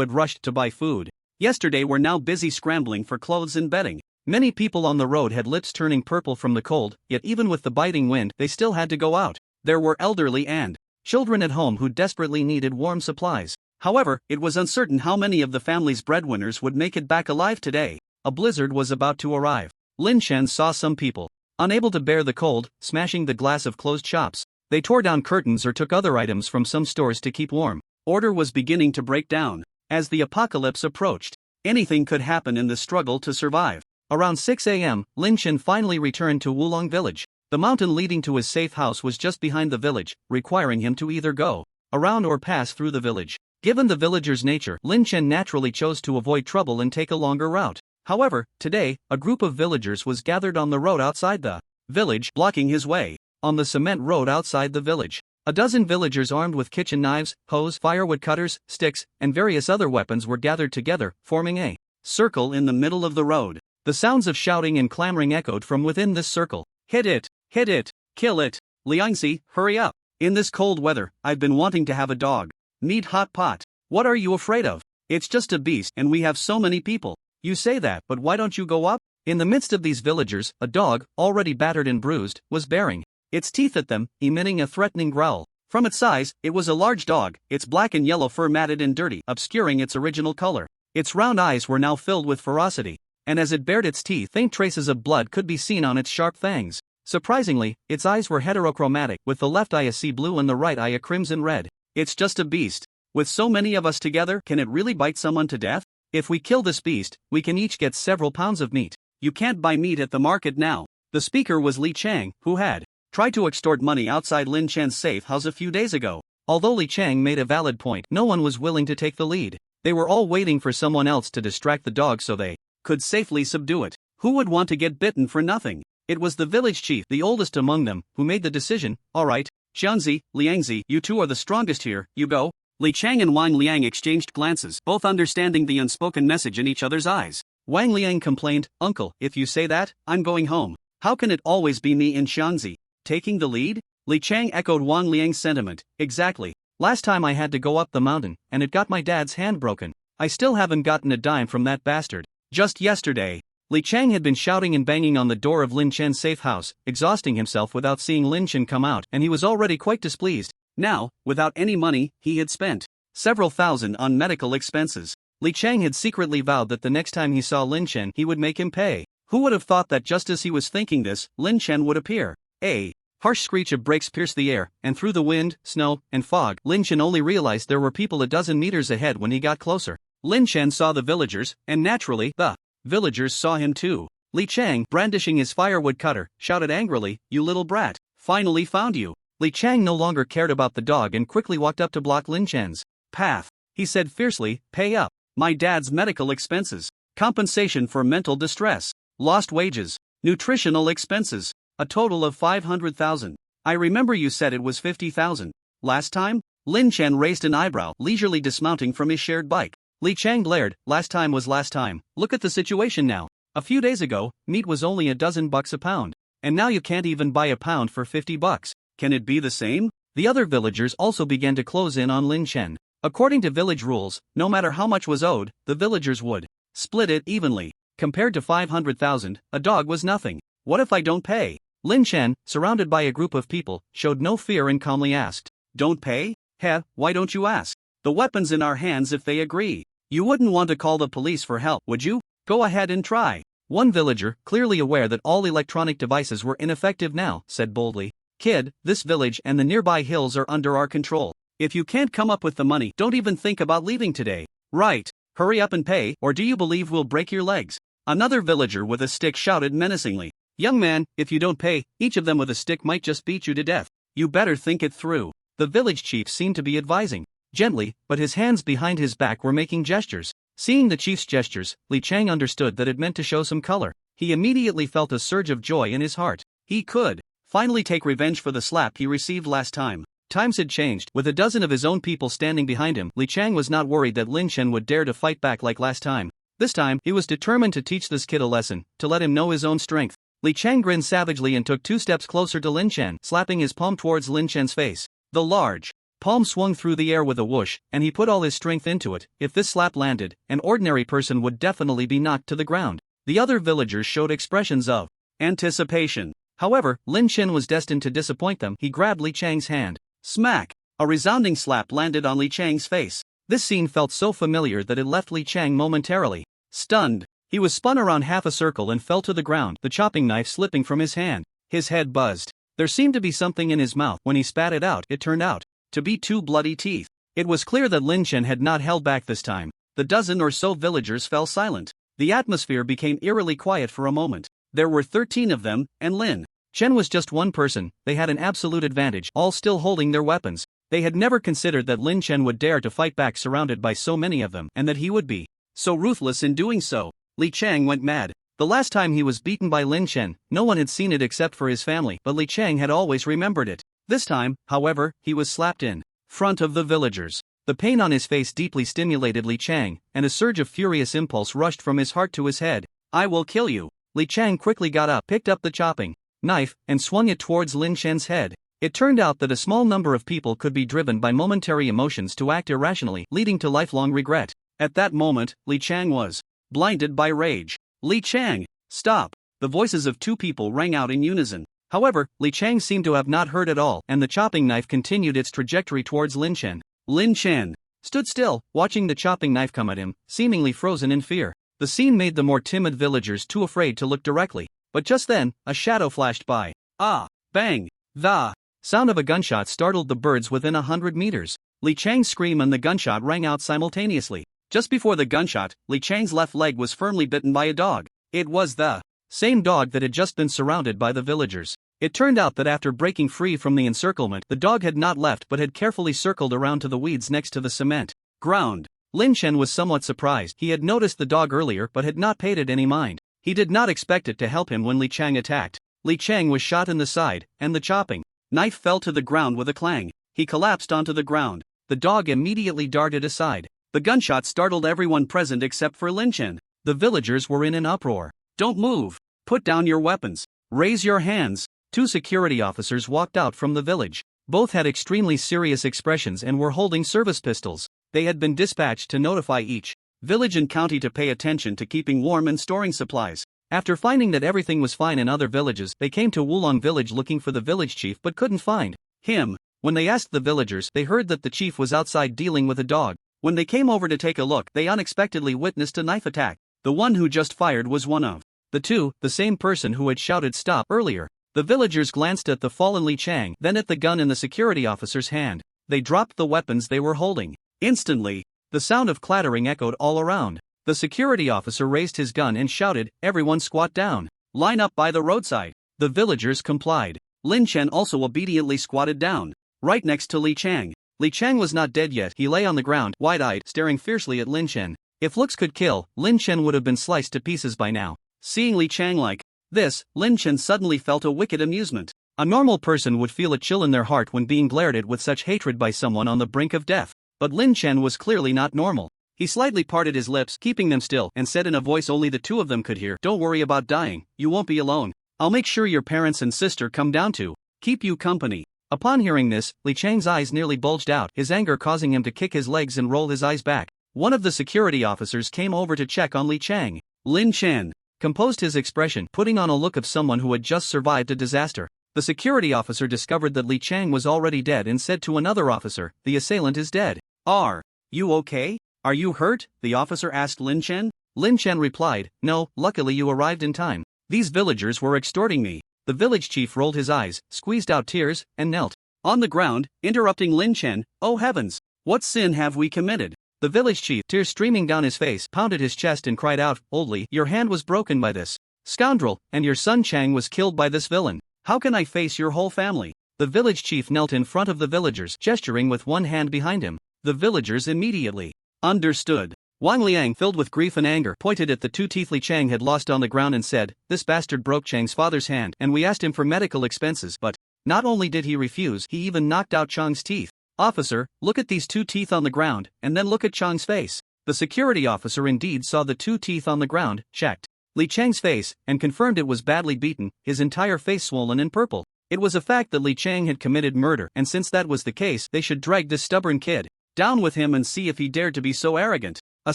had rushed to buy food yesterday were now busy scrambling for clothes and bedding. Many people on the road had lips turning purple from the cold, yet even with the biting wind, they still had to go out. There were elderly and children at home who desperately needed warm supplies. However, it was uncertain how many of the family's breadwinners would make it back alive today. A blizzard was about to arrive. Lin Chen saw some people, unable to bear the cold, smashing the glass of closed shops. They tore down curtains or took other items from some stores to keep warm. Order was beginning to break down. As the apocalypse approached, anything could happen in the struggle to survive. Around 6 a.m., Lin Chen finally returned to Wulong village. The mountain leading to his safe house was just behind the village, requiring him to either go around or pass through the village. Given the villagers' nature, Lin Chen naturally chose to avoid trouble and take a longer route. However, today, a group of villagers was gathered on the road outside the village, blocking his way. On the cement road outside the village, a dozen villagers armed with kitchen knives, hoes, firewood cutters, sticks, and various other weapons were gathered together, forming a circle in the middle of the road. The sounds of shouting and clamoring echoed from within this circle. "Hit it! Hit it! Kill it! Liangzi, hurry up! In this cold weather, I've been wanting to have a dog. Meat hot pot. What are you afraid of? It's just a beast and we have so many people." "You say that, but why don't you go up?" In the midst of these villagers, a dog, already battered and bruised, was baring its teeth at them, emitting a threatening growl. From its size, it was a large dog, its black and yellow fur matted and dirty, obscuring its original color. Its round eyes were now filled with ferocity, and as it bared its teeth, faint traces of blood could be seen on its sharp fangs. Surprisingly, its eyes were heterochromatic, with the left eye a sea blue and the right eye a crimson red. "It's just a beast. With so many of us together, can it really bite someone to death? If we kill this beast, we can each get several pounds of meat. You can't buy meat at the market now." The speaker was Li Chang, who had tried to extort money outside Lin Chen's safe house a few days ago. Although Li Chang made a valid point, no one was willing to take the lead. They were all waiting for someone else to distract the dog so they could safely subdue it. Who would want to get bitten for nothing? It was the village chief, the oldest among them, who made the decision. "All right, Xianzi, Liangzi, you two are the strongest here, you go." Li Chang and Wang Liang exchanged glances, both understanding the unspoken message in each other's eyes. Wang Liang complained, "Uncle, if you say that, I'm going home. How can it always be me and Xianzi taking the lead?" Li Chang echoed Wang Liang's sentiment. "Exactly. Last time I had to go up the mountain, and it got my dad's hand broken. I still haven't gotten a dime from that bastard." Just yesterday, Li Chang had been shouting and banging on the door of Lin Chen's safe house, exhausting himself without seeing Lin Chen come out, and he was already quite displeased. Now, without any money, he had spent several thousand on medical expenses. Li Chang had secretly vowed that the next time he saw Lin Chen, he would make him pay. Who would have thought that just as he was thinking this, Lin Chen would appear? A harsh screech of brakes pierced the air, and through the wind, snow, and fog, Lin Chen only realized there were people a dozen meters ahead when he got closer. Lin Chen saw the villagers, and naturally, the villagers saw him too. Li Chang, brandishing his firewood cutter, shouted angrily, "You little brat, finally found you." Li Chang no longer cared about the dog and quickly walked up to block Lin Chen's path. He said fiercely, "Pay up. My dad's medical expenses, compensation for mental distress, lost wages, nutritional expenses, A total of 500,000. I remember you said it was 50,000. Last time? Lin Chen raised an eyebrow, leisurely dismounting from his shared bike. Li Chang glared. Last time was last time. Look at the situation now. A few days ago, meat was only $12 a pound. And now you can't even buy a pound for $50. Can it be the same? The other villagers also began to close in on Lin Chen. According to village rules, no matter how much was owed, the villagers would split it evenly. Compared to 500,000, a dog was nothing. What if I don't pay? Lin Chen, surrounded by a group of people, showed no fear and calmly asked. Don't pay? Heh, why don't you ask? The weapon's in our hands if they agree. You wouldn't want to call the police for help, would you? Go ahead and try. One villager, clearly aware that all electronic devices were ineffective now, said boldly. Kid, this village and the nearby hills are under our control. If you can't come up with the money, don't even think about leaving today. Right. Hurry up and pay, or do you believe we'll break your legs? Another villager with a stick shouted menacingly. Young man, if you don't pay, each of them with a stick might just beat you to death. You better think it through. The village chief seemed to be advising. Gently, but his hands behind his back were making gestures. Seeing the chief's gestures, Li Chang understood that it meant to show some color. He immediately felt a surge of joy in his heart. He could finally take revenge for the slap he received last time. Times had changed. With a dozen of his own people standing behind him, Li Chang was not worried that Lin Chen would dare to fight back like last time. This time, he was determined to teach this kid a lesson, to let him know his own strength. Li Chang grinned savagely and took 2 steps closer to Lin Chen, slapping his palm towards Lin Chen's face. The large palm swung through the air with a whoosh, and he put all his strength into it. If this slap landed, an ordinary person would definitely be knocked to the ground. The other villagers showed expressions of anticipation. However, Lin Chen was destined to disappoint them. He grabbed Li Chang's hand. Smack! A resounding slap landed on Li Chang's face. This scene felt so familiar that it left Li Chang momentarily stunned. He was spun around half a circle and fell to the ground, the chopping knife slipping from his hand. His head buzzed. There seemed to be something in his mouth. When he spat it out, it turned out to be 2 bloody teeth. It was clear that Lin Chen had not held back this time. The dozen or so villagers fell silent. The atmosphere became eerily quiet for a moment. There were 13 of them, and Lin Chen was just one person. They had an absolute advantage, all still holding their weapons. They had never considered that Lin Chen would dare to fight back surrounded by so many of them, and that he would be so ruthless in doing so. Li Chang went mad. The last time he was beaten by Lin Chen, no one had seen it except for his family, but Li Chang had always remembered it. This time, however, he was slapped in front of the villagers. The pain on his face deeply stimulated Li Chang, and a surge of furious impulse rushed from his heart to his head. I will kill you. Li Chang quickly got up, picked up the chopping knife, and swung it towards Lin Chen's head. It turned out that a small number of people could be driven by momentary emotions to act irrationally, leading to lifelong regret. At that moment, Li Chang was blinded by rage. Li Chang, stop! The voices of 2 people rang out in unison. However, Li Chang seemed to have not heard at all, and the chopping knife continued its trajectory towards Lin Chen. Lin Chen stood still, watching the chopping knife come at him, seemingly frozen in fear. The scene made the more timid villagers too afraid to look directly. But just then, a shadow flashed by. Ah! Bang! The sound of a gunshot startled the birds within 100 meters. Li Chang's scream and the gunshot rang out simultaneously. Just before the gunshot, Li Chang's left leg was firmly bitten by a dog. It was the same dog that had just been surrounded by the villagers. It turned out that after breaking free from the encirclement, the dog had not left but had carefully circled around to the weeds next to the cement ground. Lin Chen was somewhat surprised. He had noticed the dog earlier but had not paid it any mind. He did not expect it to help him when Li Chang attacked. Li Chang was shot in the side, and the chopping knife fell to the ground with a clang. He collapsed onto the ground. The dog immediately darted aside. The gunshot startled everyone present except for Lin Chen. The villagers were in an uproar. Don't move! Put down your weapons! Raise your hands! 2 security officers walked out from the village. Both had extremely serious expressions and were holding service pistols. They had been dispatched to notify each village and county to pay attention to keeping warm and storing supplies. After finding that everything was fine in other villages, they came to Wulong village looking for the village chief but couldn't find him. When they asked the villagers, they heard that the chief was outside dealing with a dog. When they came over to take a look, they unexpectedly witnessed a knife attack. The one who just fired was one of the 2, the same person who had shouted stop earlier. The villagers glanced at the fallen Li Chang, then at the gun in the security officer's hand. They dropped the weapons they were holding. Instantly, the sound of clattering echoed all around. The security officer raised his gun and shouted, "Everyone squat down. Line up by the roadside." The villagers complied. Lin Chen also obediently squatted down, right next to Li Chang. Li Chang was not dead yet. He lay on the ground, wide-eyed, staring fiercely at Lin Chen. If looks could kill, Lin Chen would have been sliced to pieces by now. Seeing Li Chang like This, Lin Chen suddenly felt a wicked amusement. A normal person would feel a chill in their heart when being glared at with such hatred by someone on the brink of death. But Lin Chen was clearly not normal. He slightly parted his lips, keeping them still, and said in a voice only the two of them could hear, "Don't worry about dying, you won't be alone. I'll make sure your parents and sister come down to keep you company." Upon hearing this, Li Chang's eyes nearly bulged out, his anger causing him to kick his legs and roll his eyes back. One of the security officers came over to check on Li Chang. Lin Chen composed his expression, putting on a look of someone who had just survived a disaster. The security officer discovered that Li Chang was already dead and said to another officer, "The assailant is dead." "Are you okay? Are you hurt?" the officer asked Lin Chen. Lin Chen replied, "No, luckily you arrived in time. These villagers were extorting me." The village chief rolled his eyes, squeezed out tears, and knelt on the ground, interrupting Lin Chen. "Oh heavens! What sin have we committed?" The village chief, tears streaming down his face, pounded his chest and cried out, "Oldly, your hand was broken by this scoundrel, and your son Chang was killed by this villain. How can I face your whole family?" The village chief knelt in front of the villagers, gesturing with one hand behind him. The villagers immediately understood. Wang Liang, filled with grief and anger, pointed at the two teeth Li Chang had lost on the ground and said, "This bastard broke Chang's father's hand, and we asked him for medical expenses, but not only did he refuse, he even knocked out Chang's teeth. Officer, look at these two teeth on the ground, and then look at Chang's face." The security officer indeed saw the two teeth on the ground, checked Li Chang's face, and confirmed it was badly beaten, his entire face swollen and purple. It was a fact that Li Chang had committed murder, and since that was the case, they should drag this stubborn kid down with him and see if he dared to be so arrogant. A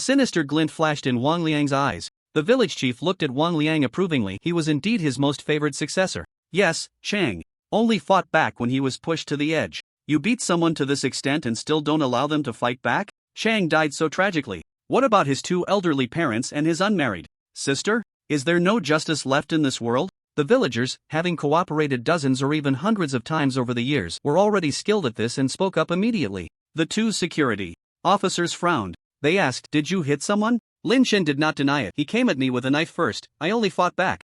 sinister glint flashed in Wang Liang's eyes. The village chief looked at Wang Liang approvingly. He was indeed his most favored successor. Yes, Chang only fought back when he was pushed to the edge. You beat someone to this extent and still don't allow them to fight back? Chang died so tragically. What about his two elderly parents and his unmarried sister? Is there no justice left in this world? The villagers, having cooperated dozens or even hundreds of times over the years, were already skilled at this and spoke up immediately. The two security officers frowned. They asked, "Did you hit someone?" Lin Chen did not deny it. "He came at me with a knife first, I only fought back."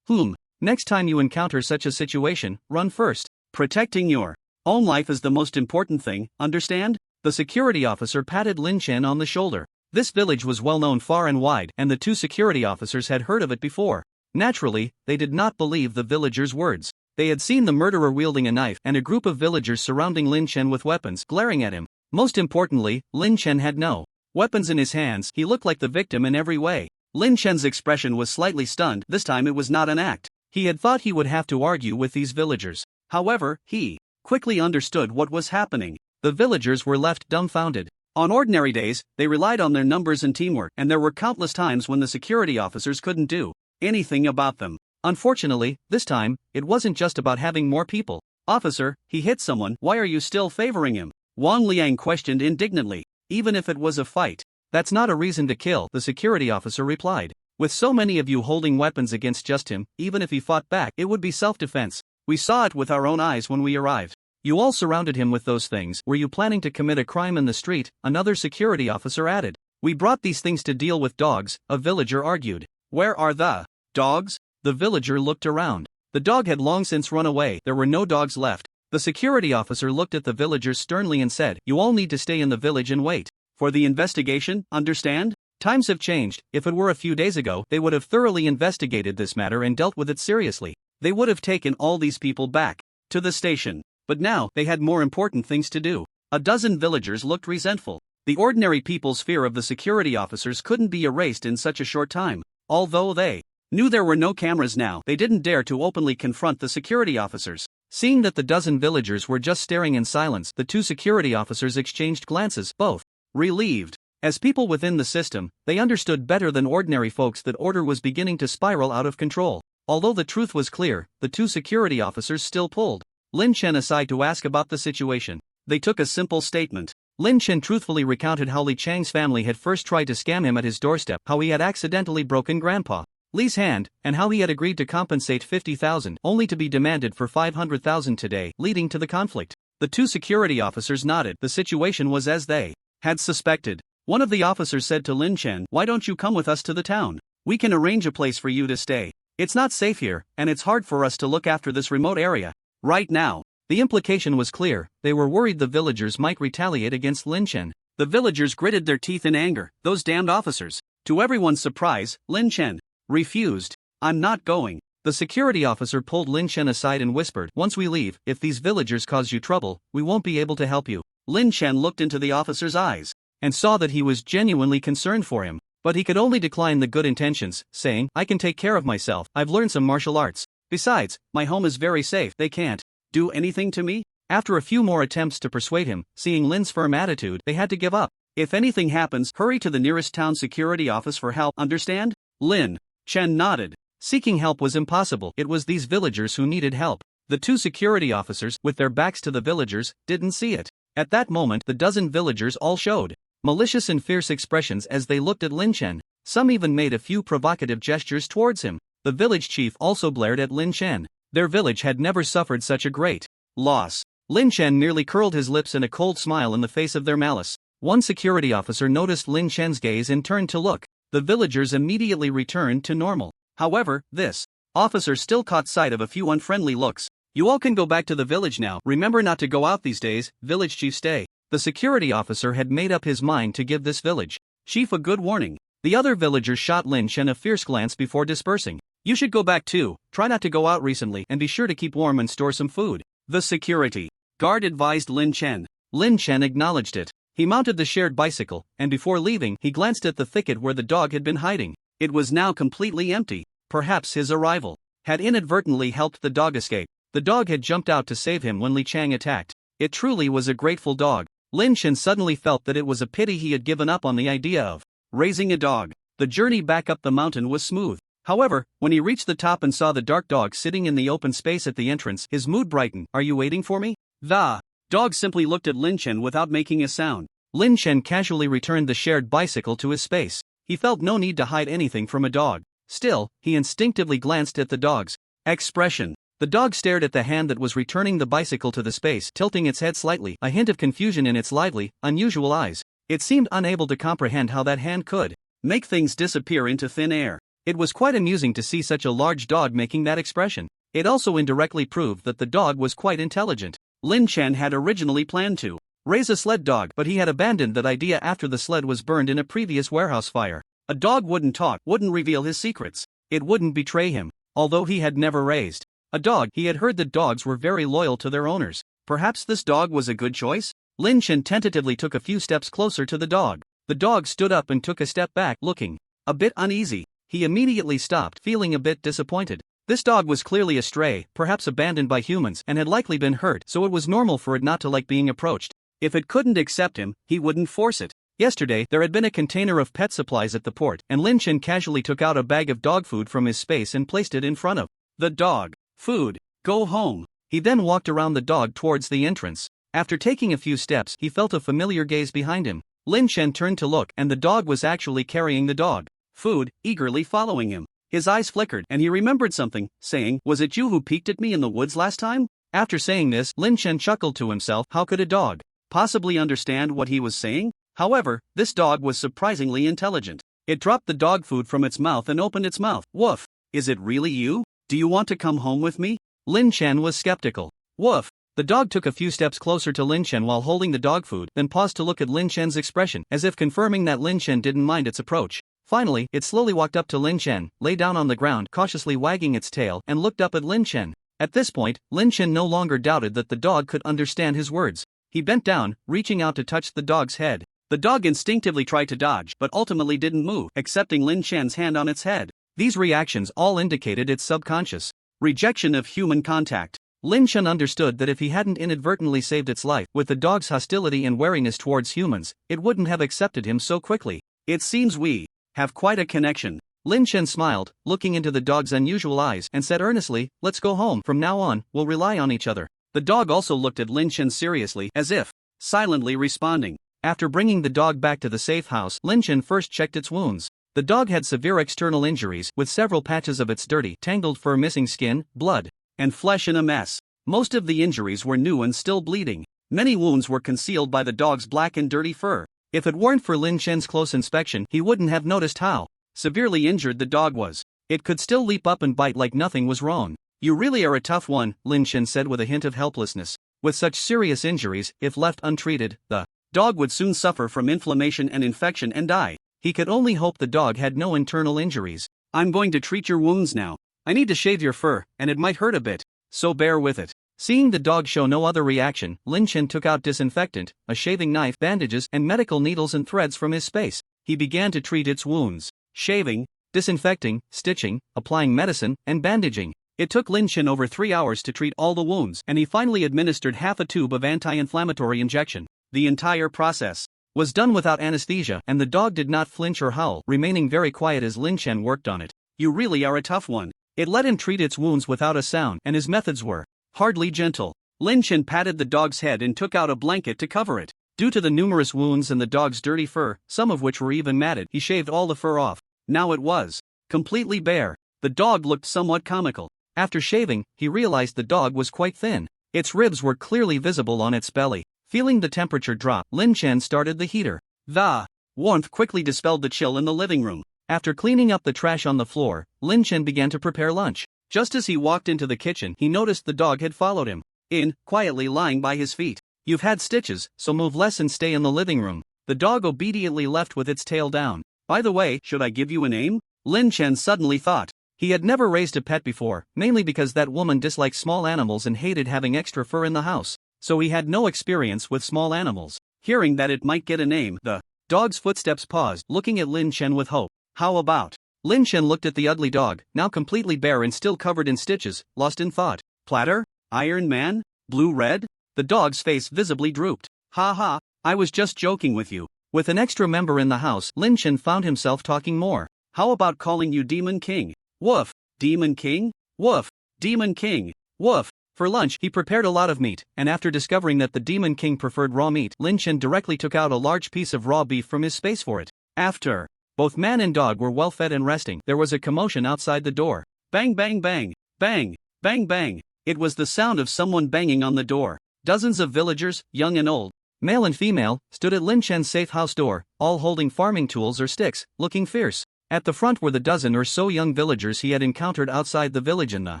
Next time you encounter such a situation, run first. Protecting your own life is the most important thing, understand? The security officer patted Lin Chen on the shoulder. This village was well known far and wide, and the two security officers had heard of it before. Naturally, they did not believe the villagers' words. They had seen the murderer wielding a knife and a group of villagers surrounding Lin Chen with weapons, glaring at him. Most importantly, Lin Chen had no weapons in his hands. He looked like the victim in every way. Lin Chen's expression was slightly stunned. This time it was not an act. He had thought he would have to argue with these villagers. However, he quickly understood what was happening. The villagers were left dumbfounded. On ordinary days, they relied on their numbers and teamwork, and there were countless times when the security officers couldn't do anything about them. Unfortunately, this time, it wasn't just about having more people. "Officer, he hit someone, why are you still favoring him?" Wang Liang questioned indignantly. "Even if it was a fight, that's not a reason to kill," the security officer replied. "With so many of you holding weapons against just him, even if he fought back, it would be self-defense. We saw it with our own eyes when we arrived. You all surrounded him with those things. Were you planning to commit a crime in the street?" another security officer added. "We brought these things to deal with dogs," a villager argued. "Where are the dogs?" The villager looked around. The dog had long since run away. There were no dogs left. The security officer looked at the villagers sternly and said, "You all need to stay in the village and wait for the investigation, understand? Times have changed. If it were a few days ago, they would have thoroughly investigated this matter and dealt with it seriously. They would have taken all these people back to the station. But now, they had more important things to do." A dozen villagers looked resentful. The ordinary people's fear of the security officers couldn't be erased in such a short time. Although they knew there were no cameras now, they didn't dare to openly confront the security officers. Seeing that the dozen villagers were just staring in silence, the two security officers exchanged glances, both relieved. As people within the system, they understood better than ordinary folks that order was beginning to spiral out of control. Although the truth was clear, the two security officers still pulled Lin Chen aside to ask about the situation. They took a simple statement. Lin Chen truthfully recounted how Li Chang's family had first tried to scam him at his doorstep, how he had accidentally broken Grandpa Li's hand, and how he had agreed to compensate 50,000 only to be demanded for 500,000 today, leading to the conflict. The two security officers nodded. The situation was as they had suspected. One of the officers said to Lin Chen, "Why don't you come with us to the town? We can arrange a place for you to stay. It's not safe here, and it's hard for us to look after this remote area right now." The implication was clear. They were worried the villagers might retaliate against Lin Chen. The villagers gritted their teeth in anger. Those damned officers. To everyone's surprise, Lin Chen refused. "I'm not going. The security officer pulled Lin Chen aside and whispered, "Once we leave, if these villagers cause you trouble, we won't be able to help you." Lin Chen looked into the officer's eyes and saw that he was genuinely concerned for him. But he could only decline the good intentions, saying, "I can take care of myself, I've learned some martial arts. Besides, my home is very safe, they can't do anything to me." After a few more attempts to persuade him, seeing Lin's firm attitude, they had to give up. "If anything happens, hurry to the nearest town security office for help, understand?" Lin Chen nodded. Seeking help was impossible, it was these villagers who needed help. The two security officers, with their backs to the villagers, didn't see it. At that moment, the dozen villagers all showed malicious and fierce expressions as they looked at Lin Chen. Some even made a few provocative gestures towards him. The village chief also glared at Lin Chen. Their village had never suffered such a great loss. Lin Chen nearly curled his lips in a cold smile in the face of their malice. One security officer noticed Lin Chen's gaze and turned to look. The villagers immediately returned to normal. However, this officer still caught sight of a few unfriendly looks. "You all can go back to the village now. Remember not to go out these days, village chief stay." The security officer had made up his mind to give this village chief a good warning. The other villagers shot Lin Chen a fierce glance before dispersing. "You should go back too, try not to go out recently and be sure to keep warm and store some food," the security guard advised Lin Chen. Lin Chen acknowledged it. He mounted the shared bicycle, and before leaving, he glanced at the thicket where the dog had been hiding. It was now completely empty. Perhaps his arrival had inadvertently helped the dog escape. The dog had jumped out to save him when Li Chang attacked. It truly was a grateful dog. Lin Chen suddenly felt that it was a pity he had given up on the idea of raising a dog. The journey back up the mountain was smooth. However, when he reached the top and saw the dark dog sitting in the open space at the entrance, his mood brightened. "Are you waiting for me?" The dog simply looked at Lin Chen without making a sound. Lin Chen casually returned the shared bicycle to his space. He felt no need to hide anything from a dog. Still, he instinctively glanced at the dog's expression. The dog stared at the hand that was returning the bicycle to the space, tilting its head slightly, a hint of confusion in its lively, unusual eyes. It seemed unable to comprehend how that hand could make things disappear into thin air. It was quite amusing to see such a large dog making that expression. It also indirectly proved that the dog was quite intelligent. Lin Chen had originally planned to raise a sled dog, but he had abandoned that idea after the sled was burned in a previous warehouse fire. A dog wouldn't talk, wouldn't reveal his secrets. It wouldn't betray him. Although he had never raised a dog, he had heard that dogs were very loyal to their owners. Perhaps this dog was a good choice? Lin Chen tentatively took a few steps closer to the dog. The dog stood up and took a step back, looking a bit uneasy. He immediately stopped, feeling a bit disappointed. This dog was clearly a stray, perhaps abandoned by humans, and had likely been hurt, so it was normal for it not to like being approached. If it couldn't accept him, he wouldn't force it. Yesterday, there had been a container of pet supplies at the port, and Lin Chen casually took out a bag of dog food from his space and placed it in front of the dog. "Food. Go home." He then walked around the dog towards the entrance. After taking a few steps, he felt a familiar gaze behind him. Lin Chen turned to look, and the dog was actually carrying the dog food, eagerly following him. His eyes flickered, and he remembered something, saying, "Was it you who peeked at me in the woods last time?" After saying this, Lin Chen chuckled to himself. How could a dog possibly understand what he was saying? However, this dog was surprisingly intelligent. It dropped the dog food from its mouth and opened its mouth. "Woof. Is it really you? Do you want to come home with me?" Lin Chen was skeptical. "Woof." The dog took a few steps closer to Lin Chen while holding the dog food, then paused to look at Lin Chen's expression, as if confirming that Lin Chen didn't mind its approach. Finally, it slowly walked up to Lin Chen, lay down on the ground, cautiously wagging its tail, and looked up at Lin Chen. At this point, Lin Chen no longer doubted that the dog could understand his words. He bent down, reaching out to touch the dog's head. The dog instinctively tried to dodge, but ultimately didn't move, accepting Lin Chen's hand on its head. These reactions all indicated its subconscious rejection of human contact. Lin Chen understood that if he hadn't inadvertently saved its life, with the dog's hostility and wariness towards humans, it wouldn't have accepted him so quickly. "It seems we have quite a connection." Lin Chen smiled, looking into the dog's unusual eyes, and said earnestly, "Let's go home. From now on, we'll rely on each other." The dog also looked at Lin Chen seriously, as if silently responding. After bringing the dog back to the safe house, Lin Chen first checked its wounds. The dog had severe external injuries, with several patches of its dirty, tangled fur missing skin, blood, and flesh in a mess. Most of the injuries were new and still bleeding. Many wounds were concealed by the dog's black and dirty fur. If it weren't for Lin Chen's close inspection, he wouldn't have noticed how severely injured the dog was. It could still leap up and bite like nothing was wrong. "You really are a tough one," Lin Chen said with a hint of helplessness. With such serious injuries, if left untreated, the dog would soon suffer from inflammation and infection and die. He could only hope the dog had no internal injuries. "I'm going to treat your wounds now. I need to shave your fur, and it might hurt a bit, so bear with it. Seeing the dog show no other reaction, Lin Chen took out disinfectant, a shaving knife, bandages, and medical needles and threads from his space. He began to treat its wounds, shaving, disinfecting, stitching, applying medicine, and bandaging. It took Lin Chen over 3 hours to treat all the wounds, and he finally administered half a tube of anti-inflammatory injection. The entire process was done without anesthesia, and the dog did not flinch or howl, remaining very quiet as Lin Chen worked on it. You really are a tough one. It let him treat its wounds without a sound, and his methods were hardly gentle. Lin Chen patted the dog's head and took out a blanket to cover it. Due to the numerous wounds and the dog's dirty fur, some of which were even matted, he shaved all the fur off. Now it was completely bare. The dog looked somewhat comical. After shaving, he realized the dog was quite thin. Its ribs were clearly visible on its belly. Feeling the temperature drop, Lin Chen started the heater. The warmth quickly dispelled the chill in the living room. After cleaning up the trash on the floor, Lin Chen began to prepare lunch. Just as he walked into the kitchen, he noticed the dog had followed him in, quietly lying by his feet. You've had stitches, so move less and stay in the living room. The dog obediently left with its tail down. By the way, should I give you a name? Lin Chen suddenly thought. He had never raised a pet before, mainly because that woman disliked small animals and hated having extra fur in the house, so he had no experience with small animals. Hearing that it might get a name, the dog's footsteps paused, looking at Lin Chen with hope. How about? Lin Chen looked at the ugly dog, now completely bare and still covered in stitches, lost in thought. Platter? Iron Man? Blue-red? The dog's face visibly drooped. Ha ha, I was just joking with you. With an extra member in the house, Lin Chen found himself talking more. How about calling you Demon King? Woof. Demon King? Woof. Demon King. Woof. For lunch, he prepared a lot of meat, and after discovering that the Demon King preferred raw meat, Lin Chen directly took out a large piece of raw beef from his space for it. After both man and dog were well fed and resting, there was a commotion outside the door. Bang bang bang, bang, bang bang. It was the sound of someone banging on the door. Dozens of villagers, young and old, male and female, stood at Lin Chen's safe house door, all holding farming tools or sticks, looking fierce. At the front were the dozen or so young villagers he had encountered outside the village in the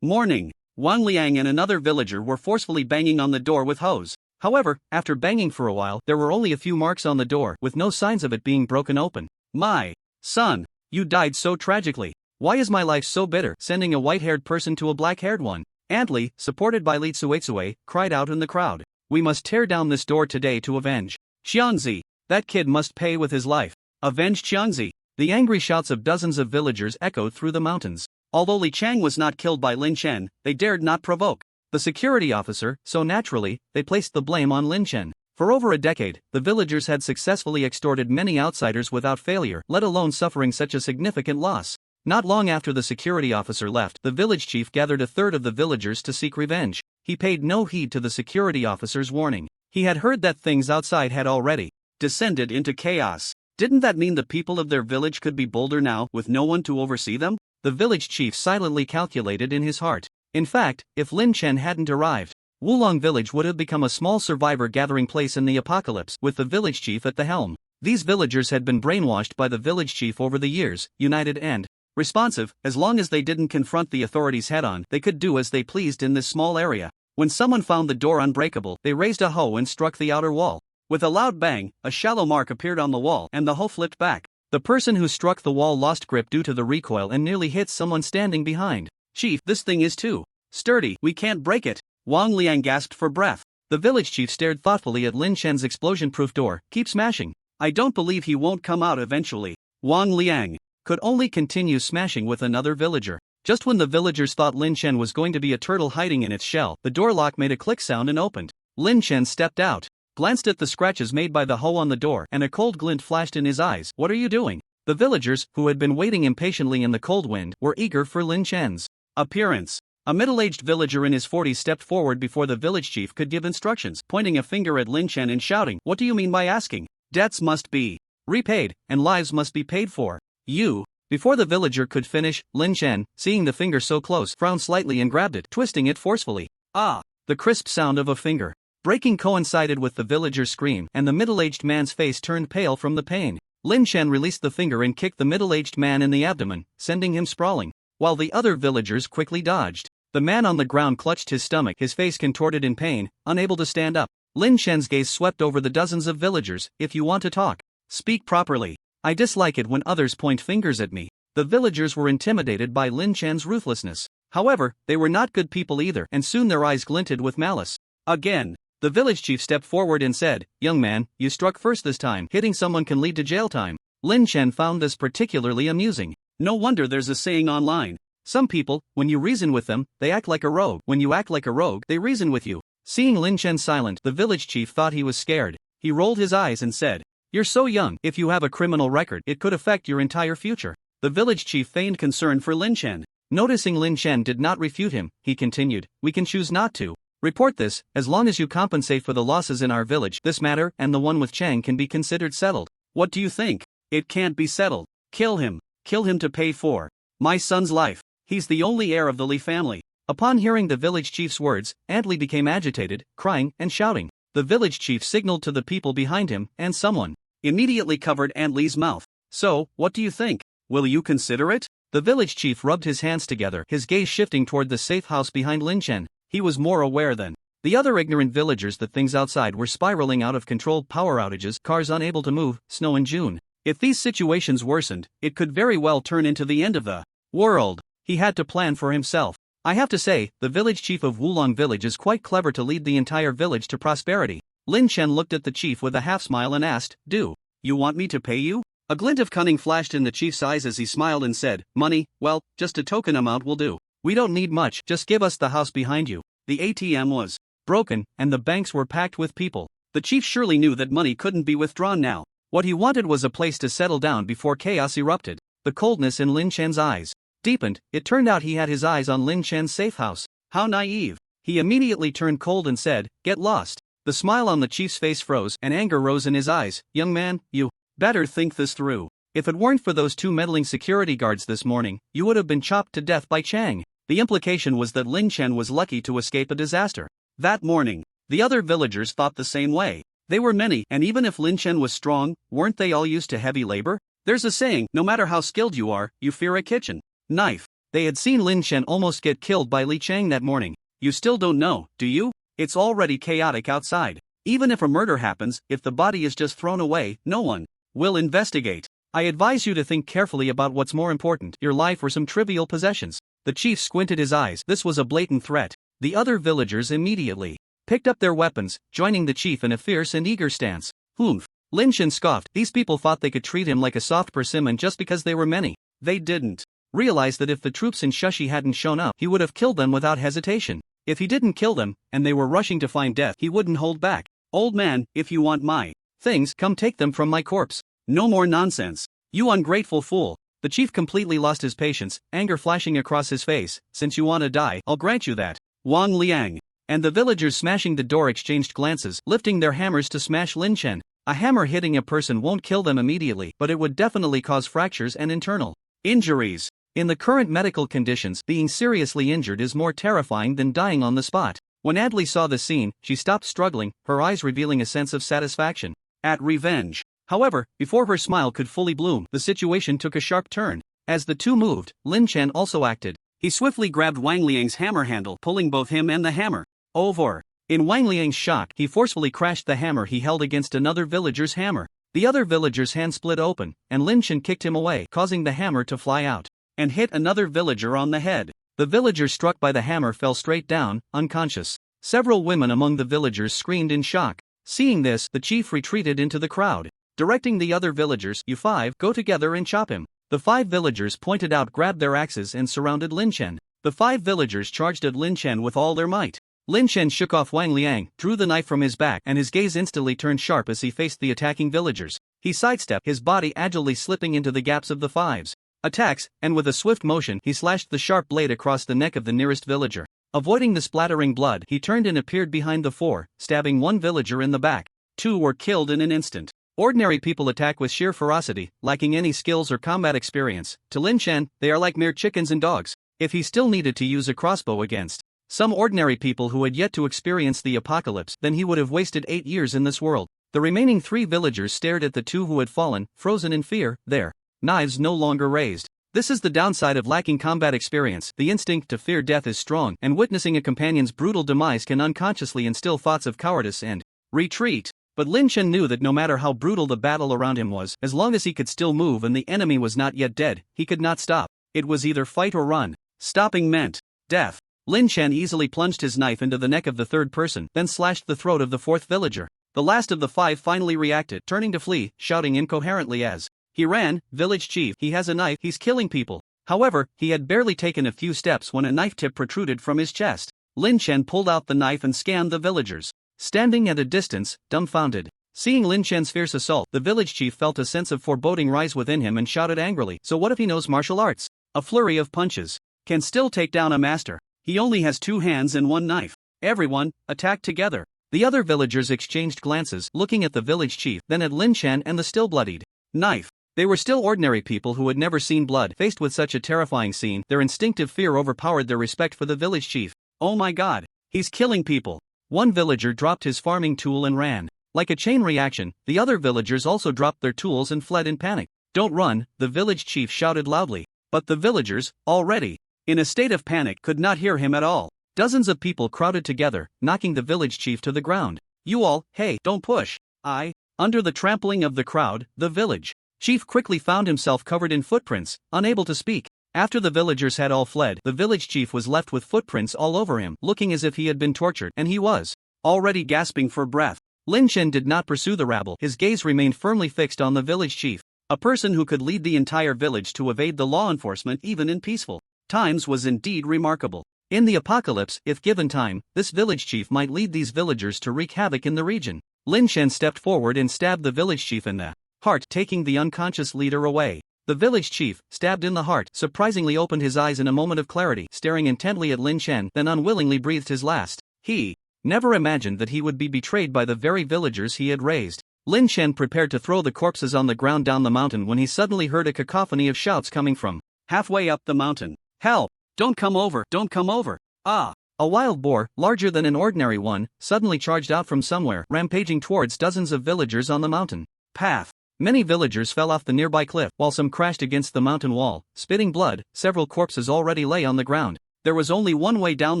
morning. Wang Liang and another villager were forcefully banging on the door with hoes. However, after banging for a while, there were only a few marks on the door, with no signs of it being broken open. My son, you died so tragically. Why is my life so bitter? Sending a white-haired person to a black-haired one. Aunt Li, supported by Li Tsuetsue, cried out in the crowd. We must tear down this door today to avenge Xiangzi. That kid must pay with his life. Avenge Xiangzi. The angry shouts of dozens of villagers echoed through the mountains. Although Li Chang was not killed by Lin Chen, they dared not provoke the security officer, so naturally, they placed the blame on Lin Chen. For over a decade, the villagers had successfully extorted many outsiders without failure, let alone suffering such a significant loss. Not long after the security officer left, the village chief gathered a third of the villagers to seek revenge. He paid no heed to the security officer's warning. He had heard that things outside had already descended into chaos. Didn't that mean the people of their village could be bolder now, with no one to oversee them? The village chief silently calculated in his heart. In fact, if Lin Chen hadn't arrived, Wulong village would have become a small survivor gathering place in the apocalypse, with the village chief at the helm. These villagers had been brainwashed by the village chief over the years, united and responsive. As long as they didn't confront the authorities head-on, they could do as they pleased in this small area. When someone found the door unbreakable, they raised a hoe and struck the outer wall. With a loud bang, a shallow mark appeared on the wall, and the hoe flipped back. The person who struck the wall lost grip due to the recoil and nearly hit someone standing behind. Chief, this thing is too sturdy, we can't break it. Wang Liang gasped for breath. The village chief stared thoughtfully at Lin Chen's explosion-proof door. Keep smashing. I don't believe he won't come out eventually. Wang Liang could only continue smashing with another villager. Just when the villagers thought Lin Chen was going to be a turtle hiding in its shell, the door lock made a click sound and opened. Lin Chen stepped out, glanced at the scratches made by the hoe on the door, and a cold glint flashed in his eyes. What are you doing? The villagers, who had been waiting impatiently in the cold wind, were eager for Lin Chen's appearance. A middle-aged villager in his 40s stepped forward before the village chief could give instructions, pointing a finger at Lin Chen and shouting, "What do you mean by asking? Debts must be repaid, and lives must be paid for. You." Before the villager could finish, Lin Chen, seeing the finger so close, frowned slightly and grabbed it, twisting it forcefully. Ah! The crisp sound of a finger breaking coincided with the villager's scream, and the middle-aged man's face turned pale from the pain. Lin Chen released the finger and kicked the middle-aged man in the abdomen, sending him sprawling, while the other villagers quickly dodged. The man on the ground clutched his stomach, his face contorted in pain, unable to stand up. Lin Chen's gaze swept over the dozens of villagers. If you want to talk, speak properly. I dislike it when others point fingers at me. The The villagers were intimidated by Lin Chan's ruthlessness. However, they were not good people either, and soon their eyes glinted with malice. Again, the village chief stepped forward and said, "Young man, you struck first this time. Hitting someone can lead to jail time." Lin Chen found this particularly amusing. No wonder there's a saying online. Some people, when you reason with them, they act like a rogue. When you act like a rogue, they reason with you. Seeing Lin Chen silent, the village chief thought he was scared. He rolled his eyes and said, "You're so young. If you have a criminal record, it could affect your entire future." The village chief feigned concern for Lin Chen. Noticing Lin Chen did not refute him, he continued, "We can choose not to report this. As long as you compensate for the losses in our village, this matter and the one with Chang can be considered settled." "What do you think?" "It can't be settled. Kill him. Kill him to pay for my son's life. He's the only heir of the Li family." Upon hearing the village chief's words, Aunt Li became agitated, crying and shouting. The village chief signaled to the people behind him, and someone immediately covered Aunt Li's mouth. "So, what do you think? Will you consider it?" The village chief rubbed his hands together, his gaze shifting toward the safe house behind Lin Chen. He was more aware than the other ignorant villagers that things outside were spiraling out of control: power outages, cars unable to move, snow in June. If these situations worsened, it could very well turn into the end of the world. He had to plan for himself. I have to say, the village chief of Wulong village is quite clever to lead the entire village to prosperity. Lin Chen looked at the chief with a half smile and asked, "Do you want me to pay you?" A glint of cunning flashed in the chief's eyes as he smiled and said, "Money? Well, just a token amount will do. We don't need much, just give us the house behind you." The ATM was broken, and the banks were packed with people. The chief surely knew that money couldn't be withdrawn now. What he wanted was a place to settle down before chaos erupted. The coldness in Lin Chen's eyes deepened. It turned out he had his eyes on Lin Chen's safe house. How naive. He immediately turned cold and said, "Get lost." The smile on the chief's face froze, and anger rose in his eyes. "Young man, you better think this through. If it weren't for those two meddling security guards this morning, you would have been chopped to death by Chang." The implication was that Lin Chen was lucky to escape a disaster. That morning, the other villagers thought the same way. They were many, and even if Lin Chen was strong, weren't they all used to heavy labor? There's a saying, no matter how skilled you are, you fear a kitchen knife. They had seen Lin Chen almost get killed by Li Chang that morning. You still don't know, do you? It's already chaotic outside. Even if a murder happens, if the body is just thrown away, no one will investigate. I advise you to think carefully about what's more important, your life or some trivial possessions. The chief squinted his eyes. This was a blatant threat. The other villagers immediately picked up their weapons, joining the chief in a fierce and eager stance. "Humph." Lin Chen scoffed. These people thought they could treat him like a soft persimmon just because they were many. They didn't realize that if the troops in Shushi hadn't shown up, he would have killed them without hesitation. If he didn't kill them, and they were rushing to find death, he wouldn't hold back. "Old man, if you want my things, come take them from my corpse. No more nonsense. You ungrateful fool." The chief completely lost his patience, anger flashing across his face. "Since you want to die, I'll grant you that." Wang Liang and the villagers smashing the door exchanged glances, lifting their hammers to smash Lin Chen. A hammer hitting a person won't kill them immediately, but it would definitely cause fractures and internal injuries. In the current medical conditions, being seriously injured is more terrifying than dying on the spot. When Adley saw the scene, she stopped struggling, her eyes revealing a sense of satisfaction at revenge. However, before her smile could fully bloom, the situation took a sharp turn. As the two moved, Lin Chen also acted. He swiftly grabbed Wang Liang's hammer handle, pulling both him and the hammer over. In Wang Liang's shock, he forcefully crashed the hammer he held against another villager's hammer. The other villager's hand split open, and Lin Chen kicked him away, causing the hammer to fly out and hit another villager on the head. The villager struck by the hammer fell straight down, unconscious. Several women among the villagers screamed in shock. Seeing this, the chief retreated into the crowd, directing the other villagers, "You five, go together and chop him." The 5 villagers pointed out, grabbed their axes and surrounded Lin Chen. The 5 villagers charged at Lin Chen with all their might. Lin Chen shook off Wang Liang, drew the knife from his back, and his gaze instantly turned sharp as he faced the attacking villagers. He sidestepped, his body agilely slipping into the gaps of the 5's attacks, and with a swift motion he slashed the sharp blade across the neck of the nearest villager. Avoiding the splattering blood, he turned and appeared behind the 4, stabbing one villager in the back. 2 were killed in an instant. Ordinary people attack with sheer ferocity, lacking any skills or combat experience. To Lin Chen, they are like mere chickens and dogs. If he still needed to use a crossbow against some ordinary people who had yet to experience the apocalypse, then he would have wasted 8 years in this world. The remaining 3 villagers stared at the 2 who had fallen, frozen in fear, their knives no longer raised. This is the downside of lacking combat experience. The instinct to fear death is strong, and witnessing a companion's brutal demise can unconsciously instill thoughts of cowardice and retreat. But Lin Chen knew that no matter how brutal the battle around him was, as long as he could still move and the enemy was not yet dead, he could not stop. It was either fight or run. Stopping meant death. Lin Chen easily plunged his knife into the neck of the third person, then slashed the throat of the fourth villager. The last of the five finally reacted, turning to flee, shouting incoherently as he ran, "Village chief, he has a knife, he's killing people." However, he had barely taken a few steps when a knife tip protruded from his chest. Lin Chen pulled out the knife and scanned the villagers, standing at a distance, dumbfounded. Seeing Lin Chen's fierce assault, the village chief felt a sense of foreboding rise within him and shouted angrily, "So what if he knows martial arts? A flurry of punches can still take down a master. He only has 2 hands and 1 knife. Everyone, attack together." The other villagers exchanged glances, looking at the village chief, then at Lin Chen and the still-bloodied knife. They were still ordinary people who had never seen blood. Faced with such a terrifying scene, their instinctive fear overpowered their respect for the village chief. "Oh my god, he's killing people." One villager dropped his farming tool and ran. Like a chain reaction, the other villagers also dropped their tools and fled in panic. "Don't run," the village chief shouted loudly. But the villagers, already in a state of panic, could not hear him at all. Dozens of people crowded together, knocking the village chief to the ground. "You all, hey, don't push." Under the trampling of the crowd, the village chief quickly found himself covered in footprints, unable to speak. After the villagers had all fled, the village chief was left with footprints all over him, looking as if he had been tortured, and he was already gasping for breath. Lin Chen did not pursue the rabble. His gaze remained firmly fixed on the village chief. A person who could lead the entire village to evade the law enforcement even in peaceful times was indeed remarkable. In the apocalypse, if given time, this village chief might lead these villagers to wreak havoc in the region. Lin Chen stepped forward and stabbed the village chief in the heart, taking the unconscious leader away. The village chief, stabbed in the heart, surprisingly opened his eyes in a moment of clarity, staring intently at Lin Chen, then unwillingly breathed his last. He never imagined that he would be betrayed by the very villagers he had raised. Lin Chen prepared to throw the corpses on the ground down the mountain when he suddenly heard a cacophony of shouts coming from halfway up the mountain. "Help! Don't come over! Don't come over!" A wild boar, larger than an ordinary one, suddenly charged out from somewhere, rampaging towards dozens of villagers on the mountain path. Many villagers fell off the nearby cliff, while some crashed against the mountain wall, spitting blood. Several corpses already lay on the ground. There was only one way down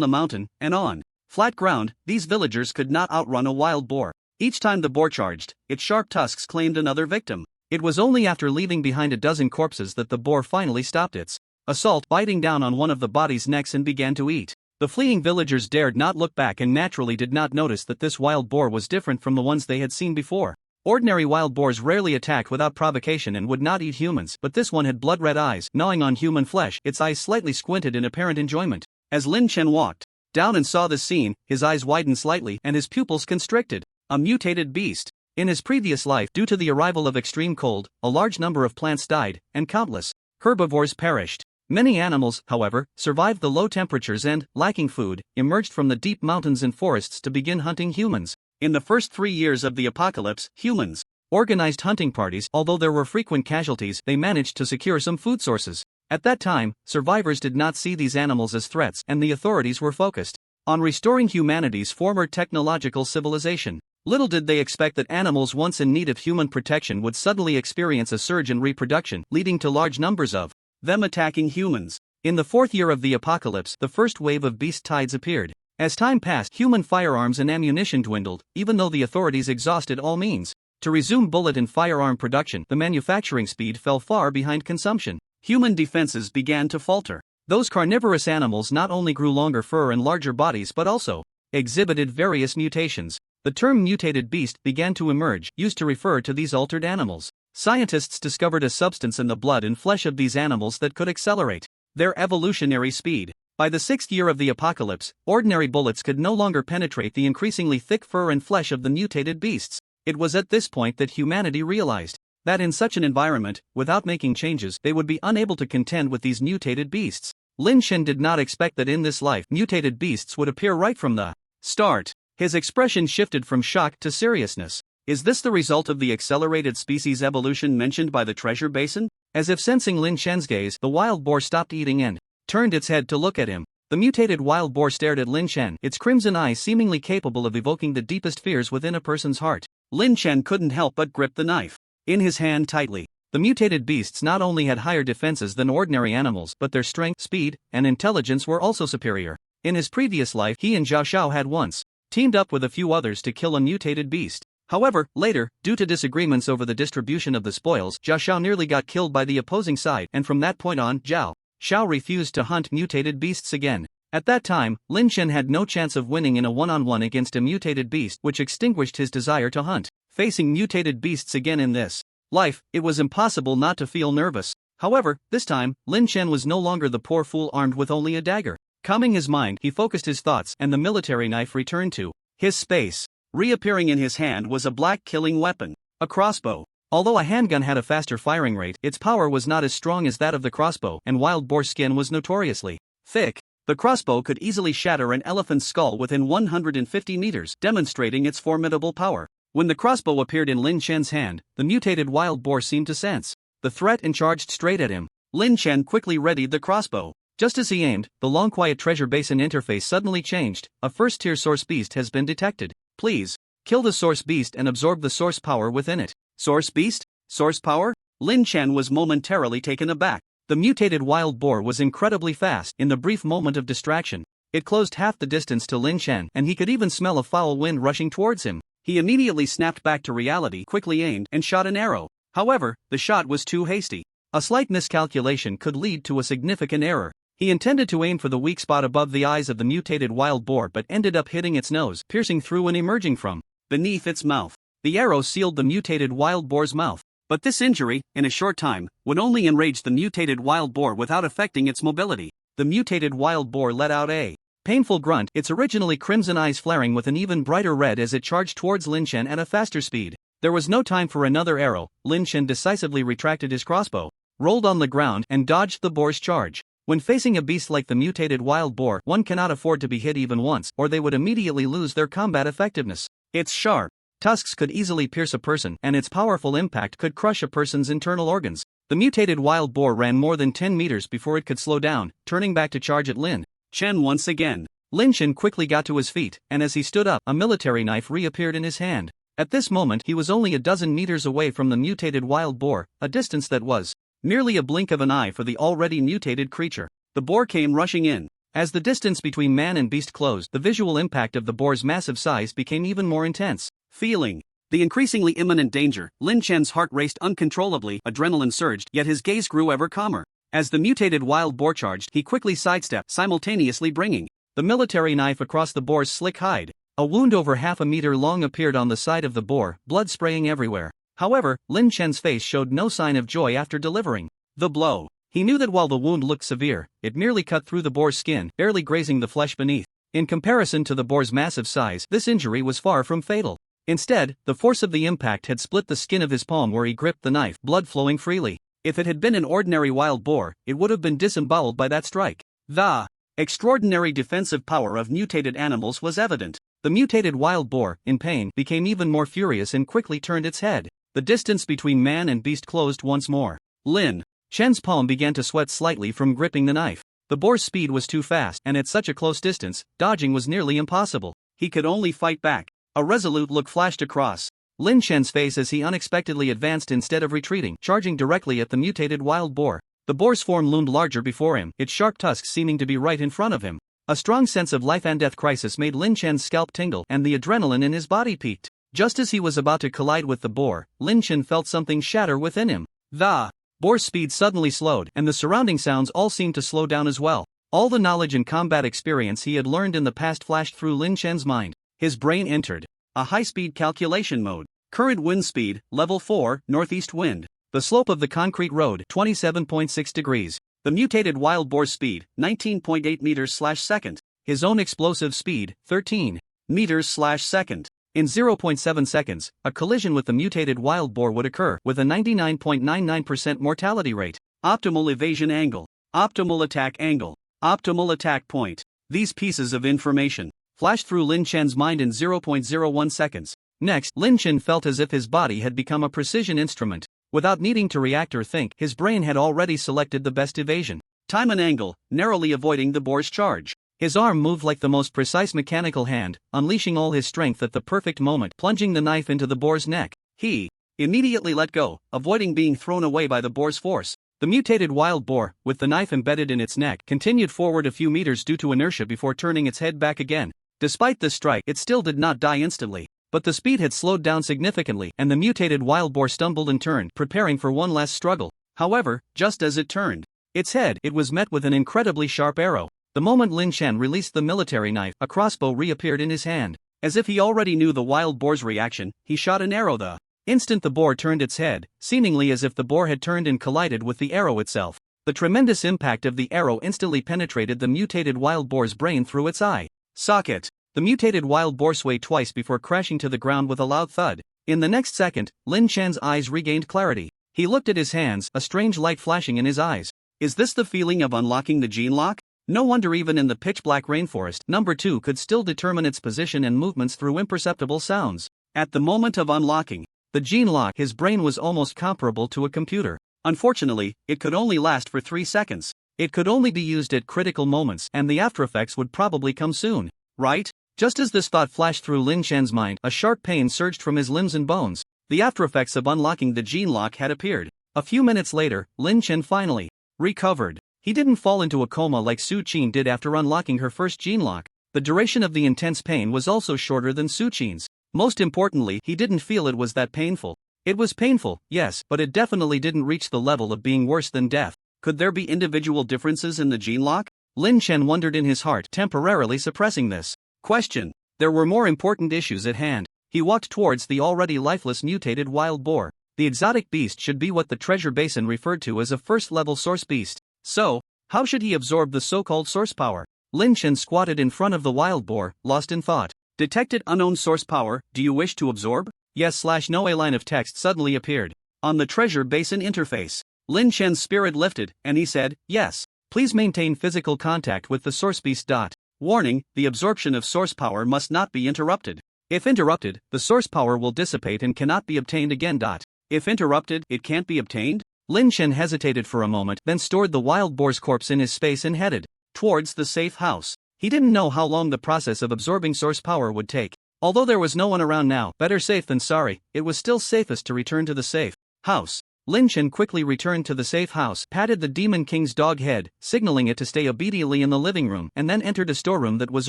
the mountain, and on flat ground, these villagers could not outrun a wild boar. Each time the boar charged, its sharp tusks claimed another victim. It was only after leaving behind a dozen corpses that the boar finally stopped its assault, biting down on one of the bodies' necks and began to eat. The fleeing villagers dared not look back and naturally did not notice that this wild boar was different from the ones they had seen before. Ordinary wild boars rarely attacked without provocation and would not eat humans, but this one had blood-red eyes, gnawing on human flesh, its eyes slightly squinted in apparent enjoyment. As Lin Chen walked down and saw this scene, his eyes widened slightly and his pupils constricted. A mutated beast. In his previous life, due to the arrival of extreme cold, a large number of plants died, and countless herbivores perished. Many animals, however, survived the low temperatures and, lacking food, emerged from the deep mountains and forests to begin hunting humans. In the first 3 years of the apocalypse, humans organized hunting parties. Although there were frequent casualties, they managed to secure some food sources. At that time, survivors did not see these animals as threats, and the authorities were focused on restoring humanity's former technological civilization. Little did they expect that animals once in need of human protection would suddenly experience a surge in reproduction, leading to large numbers of them attacking humans. In the 4th year of the apocalypse, the first wave of beast tides appeared. As time passed, human firearms and ammunition dwindled, even though the authorities exhausted all means to resume bullet and firearm production. The manufacturing speed fell far behind consumption. Human defenses began to falter. Those carnivorous animals not only grew longer fur and larger bodies but also exhibited various mutations. The term mutated beast began to emerge, used to refer to these altered animals. Scientists discovered a substance in the blood and flesh of these animals that could accelerate their evolutionary speed. By the 6th year of the apocalypse, ordinary bullets could no longer penetrate the increasingly thick fur and flesh of the mutated beasts. It was at this point that humanity realized that in such an environment, without making changes, they would be unable to contend with these mutated beasts. Lin Chen did not expect that in this life, mutated beasts would appear right from the start. His expression shifted from shock to seriousness. Is this the result of the accelerated species evolution mentioned by the treasure basin? As if sensing Lin Chen's gaze, the wild boar stopped eating and turned its head to look at him. The mutated wild boar stared at Lin Chen, its crimson eyes seemingly capable of evoking the deepest fears within a person's heart. Lin Chen couldn't help but grip the knife in his hand tightly. The mutated beasts not only had higher defenses than ordinary animals, but their strength, speed, and intelligence were also superior. In his previous life, he and Zhao Xiao had once teamed up with a few others to kill a mutated beast. However, later, due to disagreements over the distribution of the spoils, Zhao Xiao nearly got killed by the opposing side, and from that point on, Zhao Xiao refused to hunt mutated beasts again. At that time, Lin Chen had no chance of winning in a one-on-one against a mutated beast, which extinguished his desire to hunt. Facing mutated beasts again in this life, it was impossible not to feel nervous. However, this time, Lin Chen was no longer the poor fool armed with only a dagger. Calming his mind, he focused his thoughts, and the military knife returned to his space. Reappearing in his hand was a black killing weapon, a crossbow. Although a handgun had a faster firing rate, its power was not as strong as that of the crossbow, and wild boar skin was notoriously thick. The crossbow could easily shatter an elephant's skull within 150 meters, demonstrating its formidable power. When the crossbow appeared in Lin Chen's hand, the mutated wild boar seemed to sense the threat and charged straight at him. Lin Chen quickly readied the crossbow. Just as he aimed, the long quiet treasure basin interface suddenly changed. A first-tier source beast has been detected. Please kill the source beast and absorb the source power within it. Source beast? Source power? Lin Chen was momentarily taken aback. The mutated wild boar was incredibly fast. In the brief moment of distraction, it closed half the distance to Lin Chen, and he could even smell a foul wind rushing towards him. He immediately snapped back to reality, quickly aimed, and shot an arrow. However, the shot was too hasty. A slight miscalculation could lead to a significant error. He intended to aim for the weak spot above the eyes of the mutated wild boar but ended up hitting its nose, piercing through and emerging from beneath its mouth. The arrow sealed the mutated wild boar's mouth. But this injury, in a short time, would only enrage the mutated wild boar without affecting its mobility. The mutated wild boar let out a painful grunt, its originally crimson eyes flaring with an even brighter red as it charged towards Lin Chen at a faster speed. There was no time for another arrow. Lin Chen decisively retracted his crossbow, rolled on the ground, and dodged the boar's charge. When facing a beast like the mutated wild boar, one cannot afford to be hit even once, or they would immediately lose their combat effectiveness. Its sharp tusks could easily pierce a person, and its powerful impact could crush a person's internal organs. The mutated wild boar ran more than 10 meters before it could slow down, turning back to charge at Lin Chen once again. Lin Chen quickly got to his feet, and as he stood up, a military knife reappeared in his hand. At this moment, he was only a dozen meters away from the mutated wild boar, a distance that was merely a blink of an eye for the already mutated creature. The boar came rushing in. As the distance between man and beast closed, the visual impact of the boar's massive size became even more intense. Feeling the increasingly imminent danger, Lin Chen's heart raced uncontrollably, adrenaline surged, yet his gaze grew ever calmer. As the mutated wild boar charged, he quickly sidestepped, simultaneously bringing the military knife across the boar's slick hide. A wound over half a meter long appeared on the side of the boar, blood spraying everywhere. However, Lin Chen's face showed no sign of joy after delivering the blow. He knew that while the wound looked severe, it merely cut through the boar's skin, barely grazing the flesh beneath. In comparison to the boar's massive size, this injury was far from fatal. Instead, the force of the impact had split the skin of his palm where he gripped the knife, blood flowing freely. If it had been an ordinary wild boar, it would have been disemboweled by that strike. The extraordinary defensive power of mutated animals was evident. The mutated wild boar, in pain, became even more furious and quickly turned its head. The distance between man and beast closed once more. Lin Chen's palm began to sweat slightly from gripping the knife. The boar's speed was too fast, and at such a close distance, dodging was nearly impossible. He could only fight back. A resolute look flashed across Lin Chen's face as he unexpectedly advanced instead of retreating, charging directly at the mutated wild boar. The boar's form loomed larger before him, its sharp tusks seeming to be right in front of him. A strong sense of life and death crisis made Lin Chen's scalp tingle, and the adrenaline in his body peaked. Just as he was about to collide with the boar, Lin Chen felt something shatter within him. The boar's speed suddenly slowed, and the surrounding sounds all seemed to slow down as well. All the knowledge and combat experience he had learned in the past flashed through Lin Chen's mind. His brain entered a high-speed calculation mode. Current wind speed, level 4, northeast wind. The slope of the concrete road, 27.6 degrees. The mutated wild boar's speed, 19.8 meters/second. His own explosive speed, 13 meters/second. In 0.7 seconds, a collision with the mutated wild boar would occur, with a 99.99% mortality rate. Optimal evasion angle. Optimal attack angle. Optimal attack point. These pieces of information flashed through Lin Chen's mind in 0.01 seconds. Next, Lin Chen felt as if his body had become a precision instrument. Without needing to react or think, his brain had already selected the best evasion time and angle, narrowly avoiding the boar's charge. His arm moved like the most precise mechanical hand, unleashing all his strength at the perfect moment, plunging the knife into the boar's neck. He immediately let go, avoiding being thrown away by the boar's force. The mutated wild boar, with the knife embedded in its neck, continued forward a few meters due to inertia before turning its head back again. Despite this strike, it still did not die instantly. But the speed had slowed down significantly, and the mutated wild boar stumbled and turned, preparing for one last struggle. However, just as it turned its head, it was met with an incredibly sharp arrow. The moment Lin Chen released the military knife, a crossbow reappeared in his hand. As if he already knew the wild boar's reaction, he shot an arrow the instant the boar turned its head, seemingly as if the boar had turned and collided with the arrow itself. The tremendous impact of the arrow instantly penetrated the mutated wild boar's brain through its eye socket. The mutated wild boar swayed twice before crashing to the ground with a loud thud. In the next second, Lin Chen's eyes regained clarity. He looked at his hands, a strange light flashing in his eyes. Is this the feeling of unlocking the gene lock? No wonder even in the pitch-black rainforest, number 2 could still determine its position and movements through imperceptible sounds. At the moment of unlocking the gene lock, his brain was almost comparable to a computer. Unfortunately, it could only last for 3 seconds. It could only be used at critical moments, and the aftereffects would probably come soon. Right? Just as this thought flashed through Lin Chen's mind, a sharp pain surged from his limbs and bones. The aftereffects of unlocking the gene lock had appeared. A few minutes later, Lin Chen finally recovered. He didn't fall into a coma like Su Qin did after unlocking her first gene lock. The duration of the intense pain was also shorter than Su Qin's. Most importantly, he didn't feel it was that painful. It was painful, yes, but it definitely didn't reach the level of being worse than death. Could there be individual differences in the gene lock? Lin Chen wondered in his heart, temporarily suppressing this question. There were more important issues at hand. He walked towards the already lifeless mutated wild boar. The exotic beast should be what the treasure basin referred to as a first-level source beast. So, how should he absorb the so-called source power? Lin Chen squatted in front of the wild boar, lost in thought. Detected unknown source power, do you wish to absorb? Yes/no. A line of text suddenly appeared on the treasure basin interface. Lin Chen's spirit lifted, and he said, yes. Please maintain physical contact with the source beast. Warning, the absorption of source power must not be interrupted. If interrupted, the source power will dissipate and cannot be obtained again. If interrupted, it can't be obtained? Lin Chen hesitated for a moment, then stored the wild boar's corpse in his space and headed towards the safe house. He didn't know how long the process of absorbing source power would take. Although there was no one around now, better safe than sorry, it was still safest to return to the safe house. Lin Chen quickly returned to the safe house, patted the Demon King's dog head, signaling it to stay obediently in the living room, and then entered a storeroom that was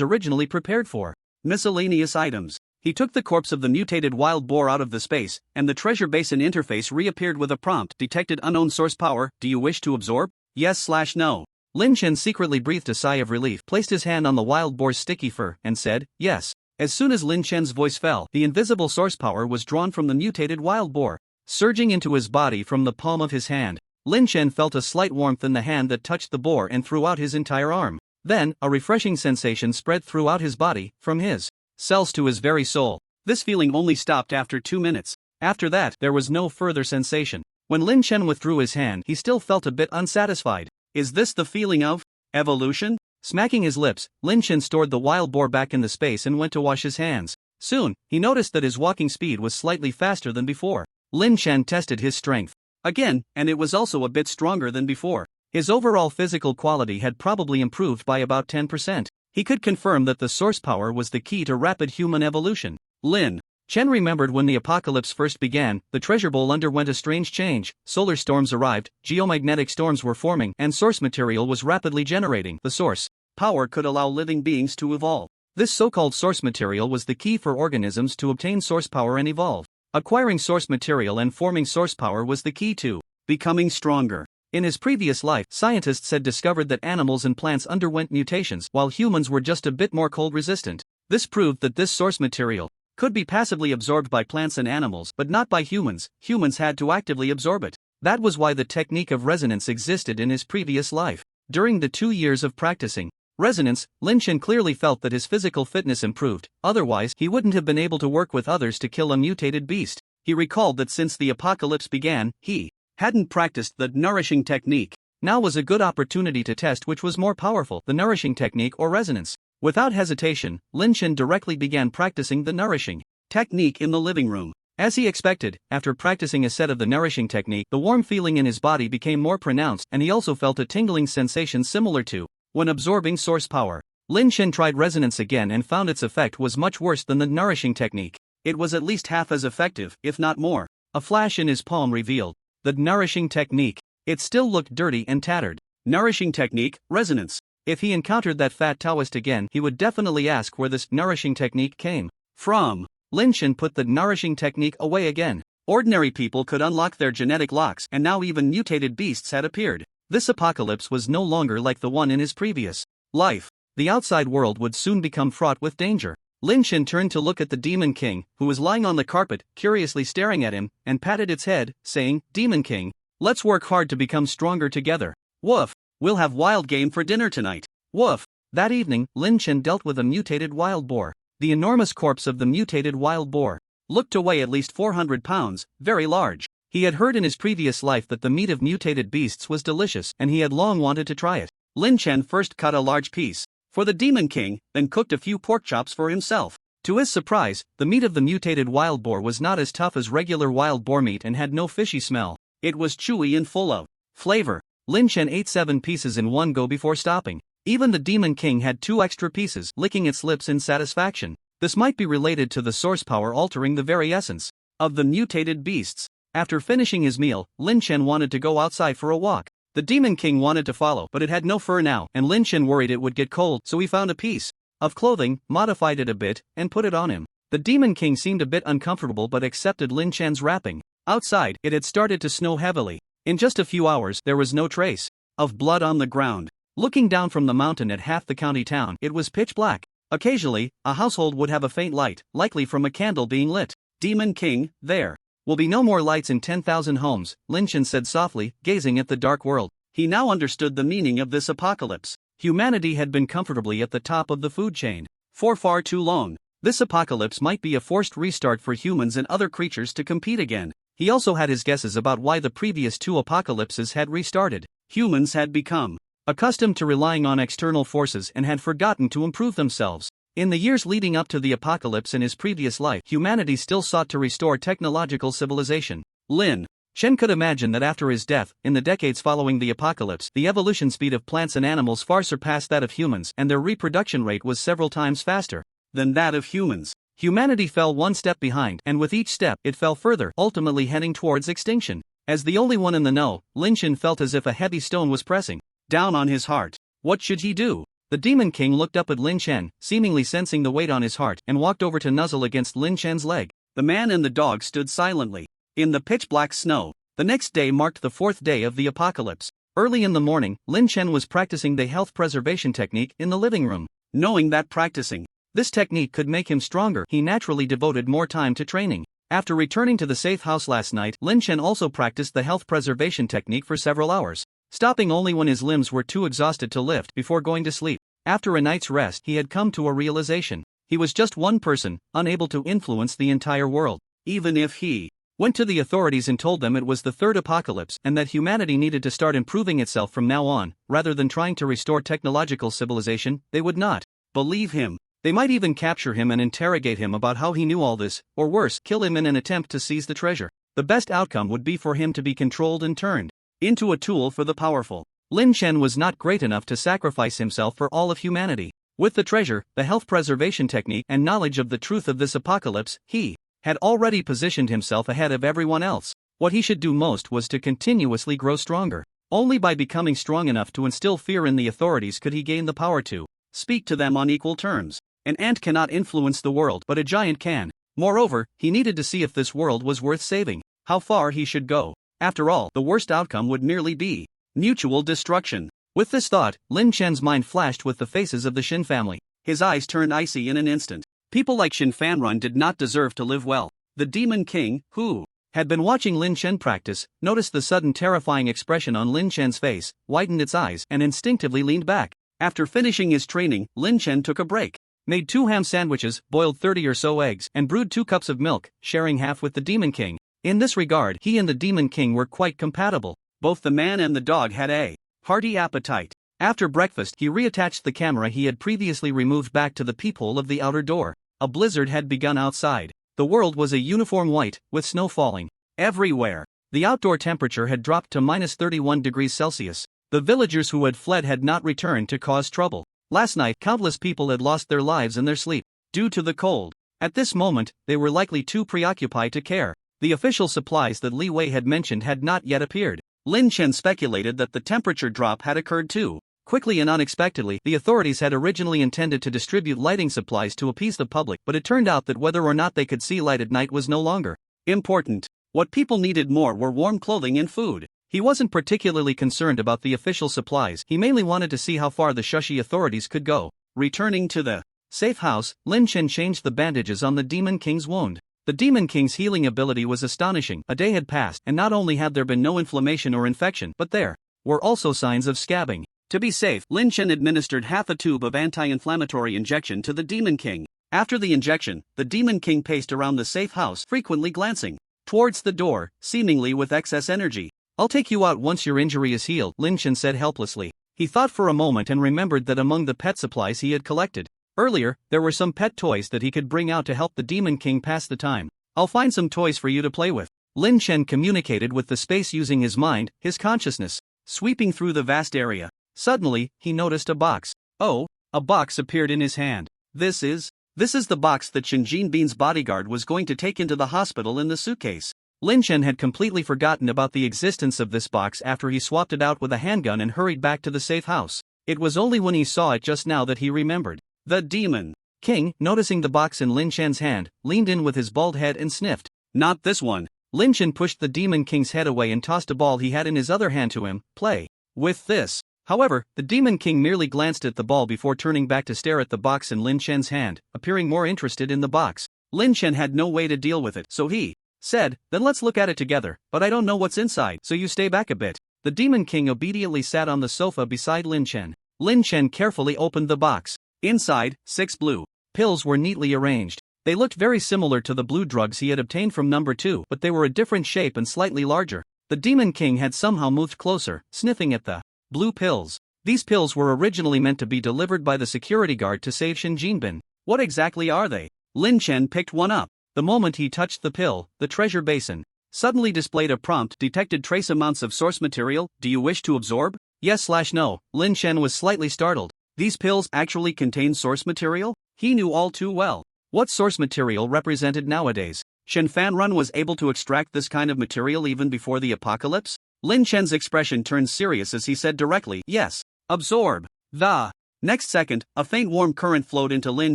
originally prepared for miscellaneous items. He took the corpse of the mutated wild boar out of the space, and the treasure basin interface reappeared with a prompt. Detected unknown source power, do you wish to absorb? Yes/no. Lin Chen secretly breathed a sigh of relief, placed his hand on the wild boar's sticky fur, and said, yes. As soon as Lin Chen's voice fell, the invisible source power was drawn from the mutated wild boar, surging into his body from the palm of his hand. Lin Chen felt a slight warmth in the hand that touched the boar and throughout his entire arm. Then, a refreshing sensation spread throughout his body, from his cells to his very soul. This feeling only stopped after 2 minutes. After that, there was no further sensation. When Lin Chen withdrew his hand, he still felt a bit unsatisfied. Is this the feeling of evolution? Smacking his lips, Lin Chen stored the wild boar back in the space and went to wash his hands. Soon, he noticed that his walking speed was slightly faster than before. Lin Chen tested his strength again, and it was also a bit stronger than before. His overall physical quality had probably improved by about 10%. He could confirm that the source power was the key to rapid human evolution. Lin Chen remembered when the apocalypse first began, the treasure bowl underwent a strange change. Solar storms arrived, geomagnetic storms were forming, and source material was rapidly generating. The source power could allow living beings to evolve. This so-called source material was the key for organisms to obtain source power and evolve. Acquiring source material and forming source power was the key to becoming stronger. In his previous life, scientists had discovered that animals and plants underwent mutations, while humans were just a bit more cold-resistant. This proved that this source material could be passively absorbed by plants and animals, but not by humans. Humans had to actively absorb it. That was why the technique of resonance existed in his previous life. During the 2 years of practicing resonance, Lin Chen clearly felt that his physical fitness improved, otherwise he wouldn't have been able to work with others to kill a mutated beast. He recalled that since the apocalypse began, he hadn't practiced the nourishing technique. Now was a good opportunity to test which was more powerful, the nourishing technique or resonance. Without hesitation, Lin Chen directly began practicing the nourishing technique in the living room. As he expected, after practicing a set of the nourishing technique, the warm feeling in his body became more pronounced, and he also felt a tingling sensation similar to when absorbing source power. Lin Chen tried resonance again and found its effect was much worse than the nourishing technique. It was at least half as effective, if not more. A flash in his palm revealed the nourishing technique. It still looked dirty and tattered. Nourishing technique, resonance. If he encountered that fat Taoist again, he would definitely ask where this nourishing technique came from. Lin Chen put the nourishing technique away again. Ordinary people could unlock their genetic locks, and now even mutated beasts had appeared. This apocalypse was no longer like the one in his previous life. The outside world would soon become fraught with danger. Lin Chen turned to look at the Demon King, who was lying on the carpet, curiously staring at him, and patted its head, saying, "Demon King, let's work hard to become stronger together. Woof, we'll have wild game for dinner tonight. Woof." That evening, Lin Chen dealt with a mutated wild boar. The enormous corpse of the mutated wild boar looked to weigh at least 400 pounds, very large. He had heard in his previous life that the meat of mutated beasts was delicious, and he had long wanted to try it. Lin Chen first cut a large piece for the Demon King, then cooked a few pork chops for himself. To his surprise, the meat of the mutated wild boar was not as tough as regular wild boar meat and had no fishy smell. It was chewy and full of flavor. Lin Chen ate 7 pieces in one go before stopping. Even the Demon King had 2 extra pieces, licking its lips in satisfaction. This might be related to the source power altering the very essence of the mutated beasts. After finishing his meal, Lin Chen wanted to go outside for a walk. The Demon King wanted to follow, but it had no fur now, and Lin Chen worried it would get cold, so he found a piece of clothing, modified it a bit, and put it on him. The Demon King seemed a bit uncomfortable but accepted Lin Chen's wrapping. Outside, it had started to snow heavily. In just a few hours, there was no trace of blood on the ground. Looking down from the mountain at half the county town, it was pitch black. Occasionally, a household would have a faint light, likely from a candle being lit. "Demon King, there will be no more lights in 10,000 homes," Lin Chen said softly, gazing at the dark world. He now understood the meaning of this apocalypse. Humanity had been comfortably at the top of the food chain for far too long. This apocalypse might be a forced restart for humans and other creatures to compete again. He also had his guesses about why the previous 2 apocalypses had restarted. Humans had become accustomed to relying on external forces and had forgotten to improve themselves. In the years leading up to the apocalypse in his previous life, humanity still sought to restore technological civilization. Lin Chen could imagine that after his death, in the decades following the apocalypse, the evolution speed of plants and animals far surpassed that of humans, and their reproduction rate was several times faster than that of humans. Humanity fell one step behind, and with each step, it fell further, ultimately heading towards extinction. As the only one in the know, Lin Chen felt as if a heavy stone was pressing down on his heart. What should he do? The Demon King looked up at Lin Chen, seemingly sensing the weight on his heart, and walked over to nuzzle against Lin Chen's leg. The man and the dog stood silently in the pitch-black snow. The next day marked the 4th day of the apocalypse. Early in the morning, Lin Chen was practicing the health preservation technique in the living room. Knowing that practicing this technique could make him stronger, he naturally devoted more time to training. After returning to the safe house last night, Lin Chen also practiced the health preservation technique for several hours, stopping only when his limbs were too exhausted to lift before going to sleep. After a night's rest, he had come to a realization. He was just one person, unable to influence the entire world. Even if he went to the authorities and told them it was the 3rd apocalypse and that humanity needed to start improving itself from now on, rather than trying to restore technological civilization, they would not believe him. They might even capture him and interrogate him about how he knew all this, or worse, kill him in an attempt to seize the treasure. The best outcome would be for him to be controlled and turned into a tool for the powerful. Lin Chen was not great enough to sacrifice himself for all of humanity. With the treasure, the health preservation technique, and knowledge of the truth of this apocalypse, he had already positioned himself ahead of everyone else. What he should do most was to continuously grow stronger. Only by becoming strong enough to instill fear in the authorities could he gain the power to speak to them on equal terms. An ant cannot influence the world, but a giant can. Moreover, he needed to see if this world was worth saving, how far he should go. After all, the worst outcome would merely be mutual destruction. With this thought, Lin Chen's mind flashed with the faces of the Shin family. His eyes turned icy in an instant. People like Shin Fanrun did not deserve to live well. The Demon King, who had been watching Lin Chen practice, noticed the sudden terrifying expression on Lin Chen's face, widened its eyes, and instinctively leaned back. After finishing his training, Lin Chen took a break, made 2 ham sandwiches, boiled 30 or so eggs, and brewed 2 cups of milk, sharing half with the Demon King. In this regard, he and the Demon King were quite compatible. Both the man and the dog had a hearty appetite. After breakfast, he reattached the camera he had previously removed back to the peephole of the outer door. A blizzard had begun outside. The world was a uniform white, with snow falling everywhere. The outdoor temperature had dropped to -31 degrees Celsius. The villagers who had fled had not returned to cause trouble. Last night, countless people had lost their lives in their sleep due to the cold. At this moment, they were likely too preoccupied to care. The official supplies that Li Wei had mentioned had not yet appeared. Lin Chen speculated that the temperature drop had occurred too Quickly and unexpectedly, the authorities had originally intended to distribute lighting supplies to appease the public, but it turned out that whether or not they could see light at night was no longer important. What people needed more were warm clothing and food. He wasn't particularly concerned about the official supplies, he mainly wanted to see how far the Shushi authorities could go. Returning to the safe house, Lin Chen changed the bandages on the Demon King's wound. The Demon King's healing ability was astonishing. A day had passed, and not only had there been no inflammation or infection, but there were also signs of scabbing. To be safe, Lin Chen administered half a tube of anti-inflammatory injection to the Demon King. After the injection, the Demon King paced around the safe house, frequently glancing towards the door, seemingly with excess energy. "I'll take you out once your injury is healed," Lin Chen said helplessly. He thought for a moment and remembered that among the pet supplies he had collected earlier, there were some pet toys that he could bring out to help the Demon King pass the time. "I'll find some toys for you to play with." Lin Chen communicated with the space using his mind, his consciousness sweeping through the vast area. Suddenly, he noticed a box. Oh, a box appeared in his hand. This is the box that Shin Jinbin's bodyguard was going to take into the hospital in the suitcase. Lin Chen had completely forgotten about the existence of this box after he swapped it out with a handgun and hurried back to the safe house. It was only when he saw it just now that he remembered. The Demon King, noticing the box in Lin Chen's hand, leaned in with his bald head and sniffed. "Not this one." Lin Chen pushed the Demon King's head away and tossed a ball he had in his other hand to him. "Play with this." However, the Demon King merely glanced at the ball before turning back to stare at the box in Lin Chen's hand, appearing more interested in the box. Lin Chen had no way to deal with it, so he said, "Then let's look at it together, but I don't know what's inside, so you stay back a bit." The Demon King obediently sat on the sofa beside Lin Chen. Lin Chen carefully opened the box. Inside, 6 blue pills were neatly arranged. They looked very similar to the blue drugs he had obtained from number 2, but they were a different shape and slightly larger. The Demon King had somehow moved closer, sniffing at the blue pills. These pills were originally meant to be delivered by the security guard to save Shin Jinbin. What exactly are they? Lin Chen picked one up. The moment he touched the pill, the treasure basin suddenly displayed a prompt: detected trace amounts of source material, do you wish to absorb? Yes/no. Lin Chen was slightly startled. These pills actually contain source material? He knew all too well what source material represented nowadays. Shen Fanrun was able to extract this kind of material even before the apocalypse? Lin Chen's expression turned serious as he said directly, "Yes, absorb." The next second, a faint warm current flowed into Lin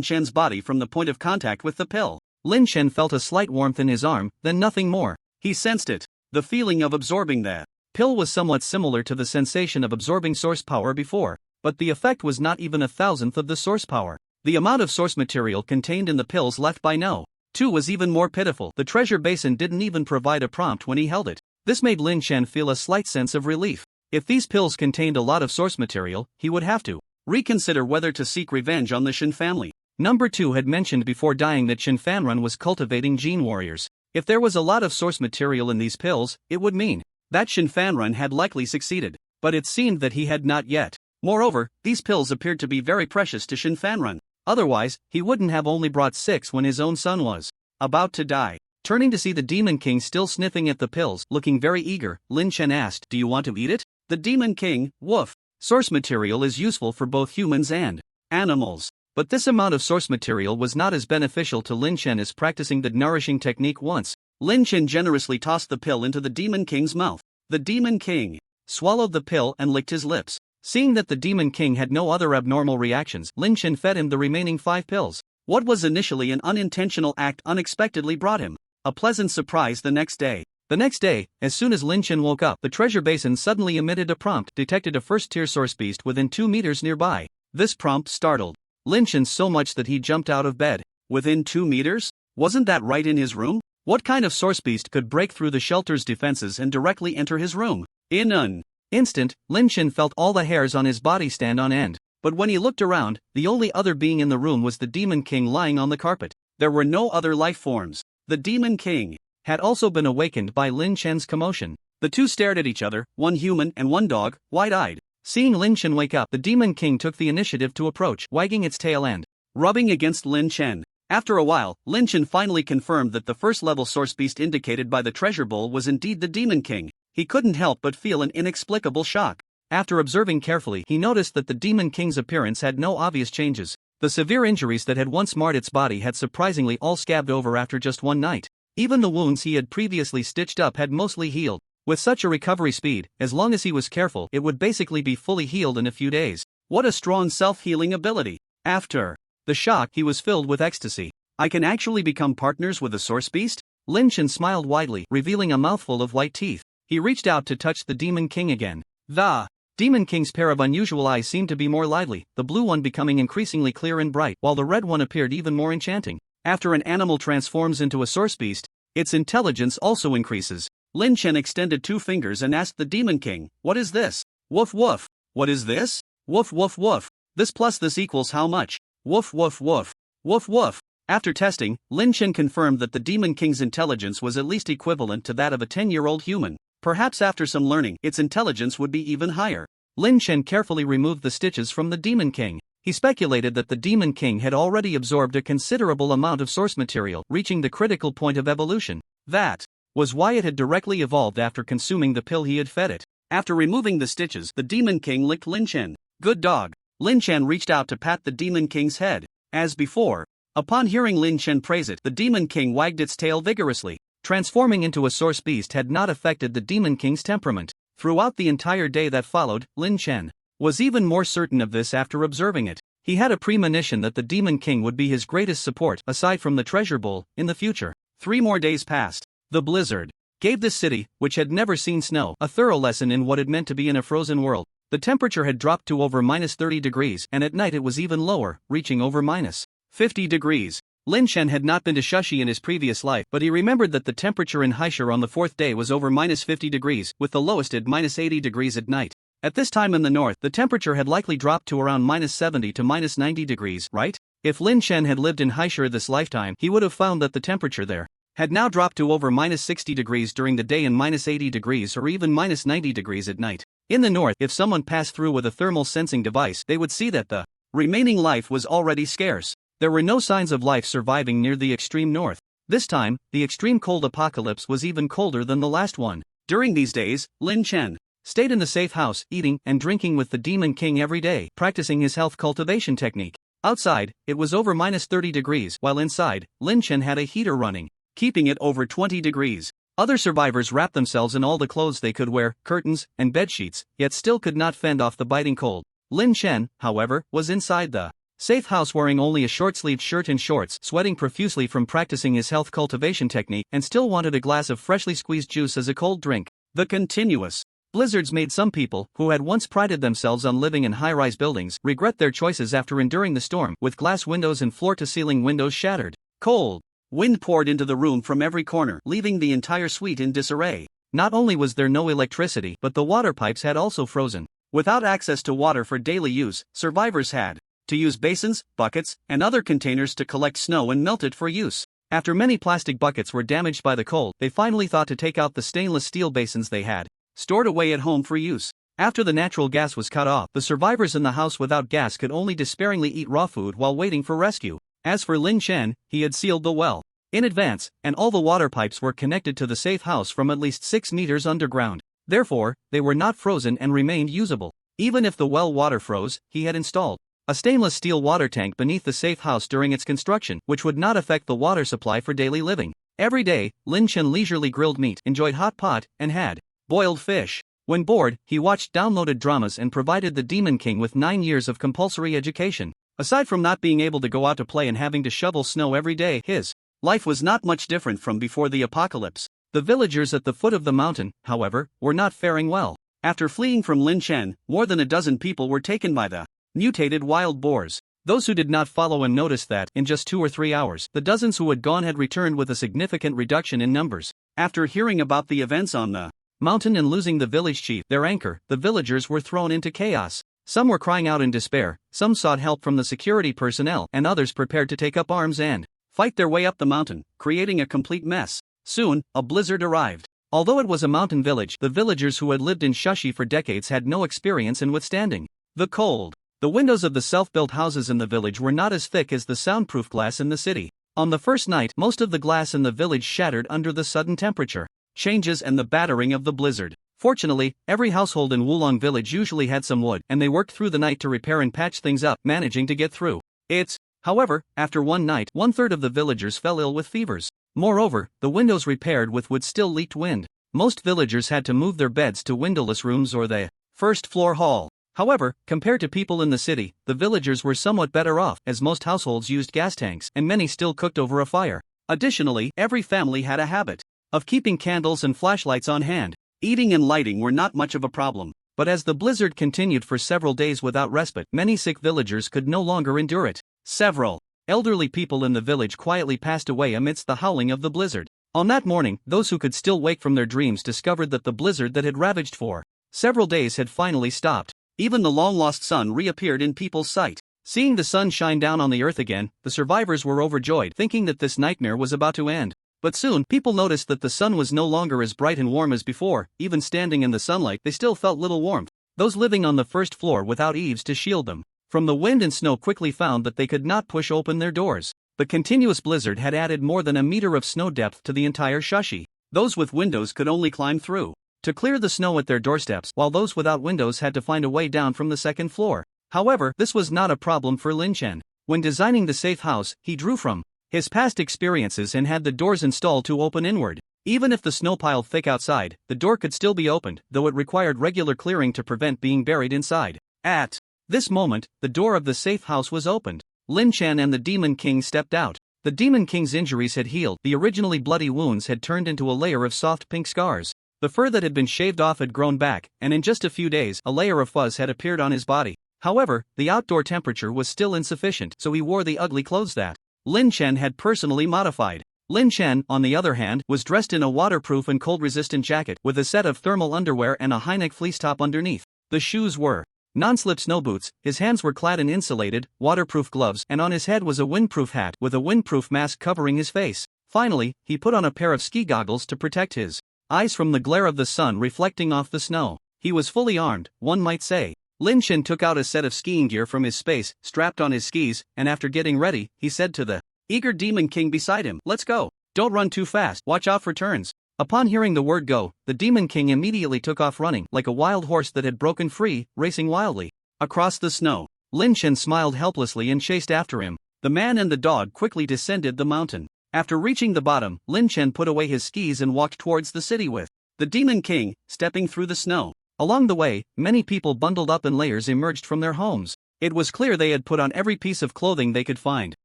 Chen's body from the point of contact with the pill. Lin Chen felt a slight warmth in his arm, then nothing more. He sensed it. The feeling of absorbing the pill was somewhat similar to the sensation of absorbing source power before, but the effect was not even 1,000th of the source power. The amount of source material contained in the pills left by No. 2 was even more pitiful. The treasure basin didn't even provide a prompt when he held it. This made Lin Chen feel a slight sense of relief. If these pills contained a lot of source material, he would have to reconsider whether to seek revenge on the Shin family. Number 2 had mentioned before dying that Shin Fanrun was cultivating gene warriors. If there was a lot of source material in these pills, it would mean that Shin Fanrun had likely succeeded. But it seemed that he had not yet. Moreover, these pills appeared to be very precious to Shin Fanrun. Otherwise, he wouldn't have only brought 6 when his own son was about to die. Turning to see the Demon King still sniffing at the pills, looking very eager, Lin Chen asked, "Do you want to eat it?" The Demon King, woof. Source material is useful for both humans and animals. But this amount of source material was not as beneficial to Lin Chen as practicing the nourishing technique once. Lin Chen generously tossed the pill into the Demon King's mouth. The Demon King swallowed the pill and licked his lips. Seeing that the Demon King had no other abnormal reactions, Lin Chen fed him the remaining 5 pills. What was initially an unintentional act unexpectedly brought him a pleasant surprise the next day. The next day, as soon as Lin Chen woke up, the treasure basin suddenly emitted a prompt: detected a first-tier source beast within 2 meters nearby. This prompt startled Lin Chen so much that he jumped out of bed. Within 2 meters? Wasn't that right in his room? What kind of source beast could break through the shelter's defenses and directly enter his room? In an instant, Lin Chen felt all the hairs on his body stand on end. But when he looked around, the only other being in the room was the Demon King lying on the carpet. There were no other life forms. The Demon King had also been awakened by Lin Chen's commotion. The two stared at each other, one human and one dog, wide-eyed. Seeing Lin Chen wake up, the Demon King took the initiative to approach, wagging its tail and rubbing against Lin Chen. After a while, Lin Chen finally confirmed that the first-level source beast indicated by the treasure bowl was indeed the Demon King. He couldn't help but feel an inexplicable shock. After observing carefully, he noticed that the Demon King's appearance had no obvious changes. The severe injuries that had once marred its body had surprisingly all scabbed over after just one night. Even the wounds he had previously stitched up had mostly healed. With such a recovery speed, as long as he was careful, it would basically be fully healed in a few days. What a strong self-healing ability. After the shock, he was filled with ecstasy. I can actually become partners with the source beast? Lin Chen smiled widely, revealing a mouthful of white teeth. He reached out to touch the Demon King again. The Demon King's pair of unusual eyes seemed to be more lively, the blue one becoming increasingly clear and bright, while the red one appeared even more enchanting. After an animal transforms into a source beast, its intelligence also increases. Lin Chen extended 2 fingers and asked the Demon King, "What is this?" "Woof woof." "What is this?" "Woof woof woof." "This plus this equals how much?" "Woof woof woof." "Woof woof." After testing, Lin Chen confirmed that the Demon King's intelligence was at least equivalent to that of a 10-year-old human. Perhaps after some learning, its intelligence would be even higher. Lin Chen carefully removed the stitches from the Demon King. He speculated that the Demon King had already absorbed a considerable amount of source material, reaching the critical point of evolution. That was why it had directly evolved after consuming the pill he had fed it. After removing the stitches, the Demon King licked Lin Chen. "Good dog." Lin Chen reached out to pat the Demon King's head. As before, upon hearing Lin Chen praise it, the Demon King wagged its tail vigorously. Transforming into a source beast had not affected the Demon King's temperament. Throughout the entire day that followed, Lin Chen was even more certain of this after observing it. He had a premonition that the Demon King would be his greatest support, aside from the treasure bowl, in the future. 3 more days passed. The blizzard gave this city, which had never seen snow, a thorough lesson in what it meant to be in a frozen world. The temperature had dropped to over -30 degrees, and at night it was even lower, reaching over -50 degrees. Lin Chen had not been to Shushi in his previous life, but he remembered that the temperature in Haishur on the 4th day was over -50 degrees, with the lowest at -80 degrees at night. At this time in the north, the temperature had likely dropped to around -70 to -90 degrees, right? If Lin Chen had lived in Haishur this lifetime, he would have found that the temperature there had now dropped to over -60 degrees during the day and -80 degrees or even -90 degrees at night. In the north, if someone passed through with a thermal sensing device, they would see that the remaining life was already scarce. There were no signs of life surviving near the extreme north. This time, the extreme cold apocalypse was even colder than the last one. During these days, Lin Chen stayed in the safe house, eating and drinking with the Demon King every day, practicing his health cultivation technique. Outside, it was over -30 degrees, while inside, Lin Chen had a heater running, keeping it over 20 degrees. Other survivors wrapped themselves in all the clothes they could wear, curtains, and bedsheets, yet still could not fend off the biting cold. Lin Chen, however, was inside the safe house wearing only a short-sleeved shirt and shorts, sweating profusely from practicing his health cultivation technique, and still wanted a glass of freshly squeezed juice as a cold drink. The continuous blizzards made some people, who had once prided themselves on living in high-rise buildings, regret their choices after enduring the storm, with glass windows and floor-to-ceiling windows shattered. Cold wind poured into the room from every corner, leaving the entire suite in disarray. Not only was there no electricity, but the water pipes had also frozen. Without access to water for daily use, survivors had to use basins, buckets, and other containers to collect snow and melt it for use. After many plastic buckets were damaged by the cold, they finally thought to take out the stainless steel basins they had stored away at home for use. After the natural gas was cut off, the survivors in the house without gas could only despairingly eat raw food while waiting for rescue. As for Lin Chen, he had sealed the well in advance, and all the water pipes were connected to the safe house from at least 6 meters underground. Therefore, they were not frozen and remained usable. Even if the well water froze, he had installed a stainless steel water tank beneath the safe house during its construction, which would not affect the water supply for daily living. Every day, Lin Chen leisurely grilled meat, enjoyed hot pot, and had boiled fish. When bored, he watched downloaded dramas and provided the Demon King with 9 years of compulsory education. Aside from not being able to go out to play and having to shovel snow every day, his life was not much different from before the apocalypse. The villagers at the foot of the mountain, however, were not faring well. After fleeing from Lin Chen, more than a dozen people were taken by the mutated wild boars. Those who did not follow him noticed that, in just 2 or 3 hours, the dozens who had gone had returned with a significant reduction in numbers. After hearing about the events on the mountain and losing the village chief, their anchor, the villagers were thrown into chaos. Some were crying out in despair, some sought help from the security personnel, and others prepared to take up arms and fight their way up the mountain, creating a complete mess. Soon, a blizzard arrived. Although it was a mountain village, the villagers who had lived in Shushi for decades had no experience in withstanding the cold. The windows of the self-built houses in the village were not as thick as the soundproof glass in the city. On the first night, most of the glass in the village shattered under the sudden temperature changes and the battering of the blizzard. Fortunately, every household in Wulong village usually had some wood, and they worked through the night to repair and patch things up, managing to get through it. However, after one night, 1/3 of the villagers fell ill with fevers. Moreover, the windows repaired with wood still leaked wind. most villagers had to move their beds to windowless rooms or the first-floor hall. However, compared to people in the city, the villagers were somewhat better off, as most households used gas tanks and many still cooked over a fire. Additionally, every family had a habit of keeping candles and flashlights on hand. Eating and lighting were not much of a problem. But as the blizzard continued for several days without respite, many sick villagers could no longer endure it. Several elderly people in the village quietly passed away amidst the howling of the blizzard. On that morning, those who could still wake from their dreams discovered that the blizzard that had ravaged for several days had finally stopped. Even the long-lost sun reappeared in people's sight. Seeing the sun shine down on the earth again, the survivors were overjoyed, thinking that this nightmare was about to end. But soon, people noticed that the sun was no longer as bright and warm as before. Even standing in the sunlight, they still felt little warmth. Those living on the first floor without eaves to shield them from the wind and snow quickly found that they could not push open their doors. The continuous blizzard had added more than a meter of snow depth to the entire shushi. Those with windows could only climb through to clear the snow at their doorsteps, while those without windows had to find a way down from the second floor. However, this was not a problem for Lin Chen. When designing the safe house, he drew from his past experiences and had the doors installed to open inward. Even if the snow piled thick outside, the door could still be opened, though it required regular clearing to prevent being buried inside. At this moment, the door of the safe house was opened. Lin Chen and the Demon King stepped out. The Demon King's injuries had healed, the originally bloody wounds had turned into a layer of soft pink scars. The fur that had been shaved off had grown back, and in just a few days, a layer of fuzz had appeared on his body. However, the outdoor temperature was still insufficient, so he wore the ugly clothes that Lin Chen had personally modified. Lin Chen, on the other hand, was dressed in a waterproof and cold-resistant jacket with a set of thermal underwear and a high-neck fleece top underneath. The shoes were non-slip snow boots, his hands were clad in insulated, waterproof gloves, and on his head was a windproof hat with a windproof mask covering his face. Finally, he put on a pair of ski goggles to protect his eyes from the glare of the sun reflecting off the snow. He was fully armed, one might say. Lin Chen took out a set of skiing gear from his space, strapped on his skis, and after getting ready, he said to the eager Demon King beside him, "Let's go. Don't run too fast, watch out for turns." Upon hearing the word go, the Demon King immediately took off running, like a wild horse that had broken free, racing wildly across the snow. Lin Chen smiled helplessly and chased after him. The man and the dog quickly descended the mountain. After reaching the bottom, Lin Chen put away his skis and walked towards the city with the Demon King, stepping through the snow. Along the way, many people bundled up in layers emerged from their homes. It was clear they had put on every piece of clothing they could find.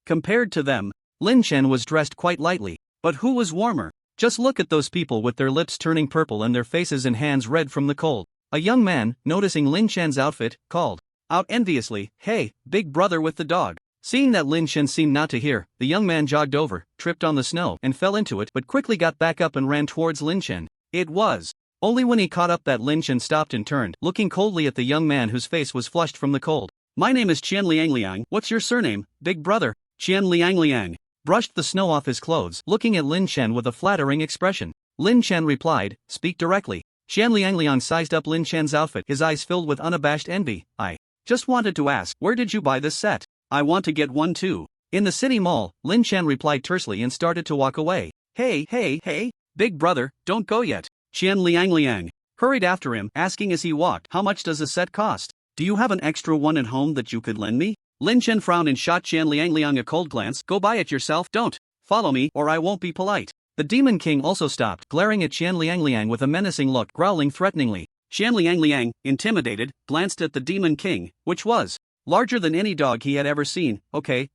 Compared to them, Lin Chen was dressed quite lightly. But who was warmer? Just look at those people with their lips turning purple and their faces and hands red from the cold. A young man, noticing Lin Chen's outfit, called out enviously, "Hey, big brother with the dog." Seeing that Lin Chen seemed not to hear, the young man jogged over, tripped on the snow, and fell into it, but quickly got back up and ran towards Lin Chen. It was only when he caught up that Lin Chen stopped and turned, looking coldly at the young man whose face was flushed from the cold. "My name is Qian Liang. What's your surname, big brother?" Qian Liang brushed the snow off his clothes, looking at Lin Chen with a flattering expression. Lin Chen replied, "Speak directly." Qian Liang sized up Lin Chen's outfit, his eyes filled with unabashed envy. "I just wanted to ask, where did you buy this set? I want to get one too." "In the city mall," Lin Chen replied tersely and started to walk away. Hey, big brother, don't go yet." Qian Liang hurried after him, asking as he walked, "How much does a set cost? Do you have an extra one at home that you could lend me?" Lin Chen frowned and shot Qian Liang a cold glance. "Go buy it yourself, don't follow me or I won't be polite." The Demon King also stopped, glaring at Qian Liang with a menacing look, growling threateningly. Qian Liang, intimidated, glanced at the Demon King, which was larger than any dog he had ever seen. Okay,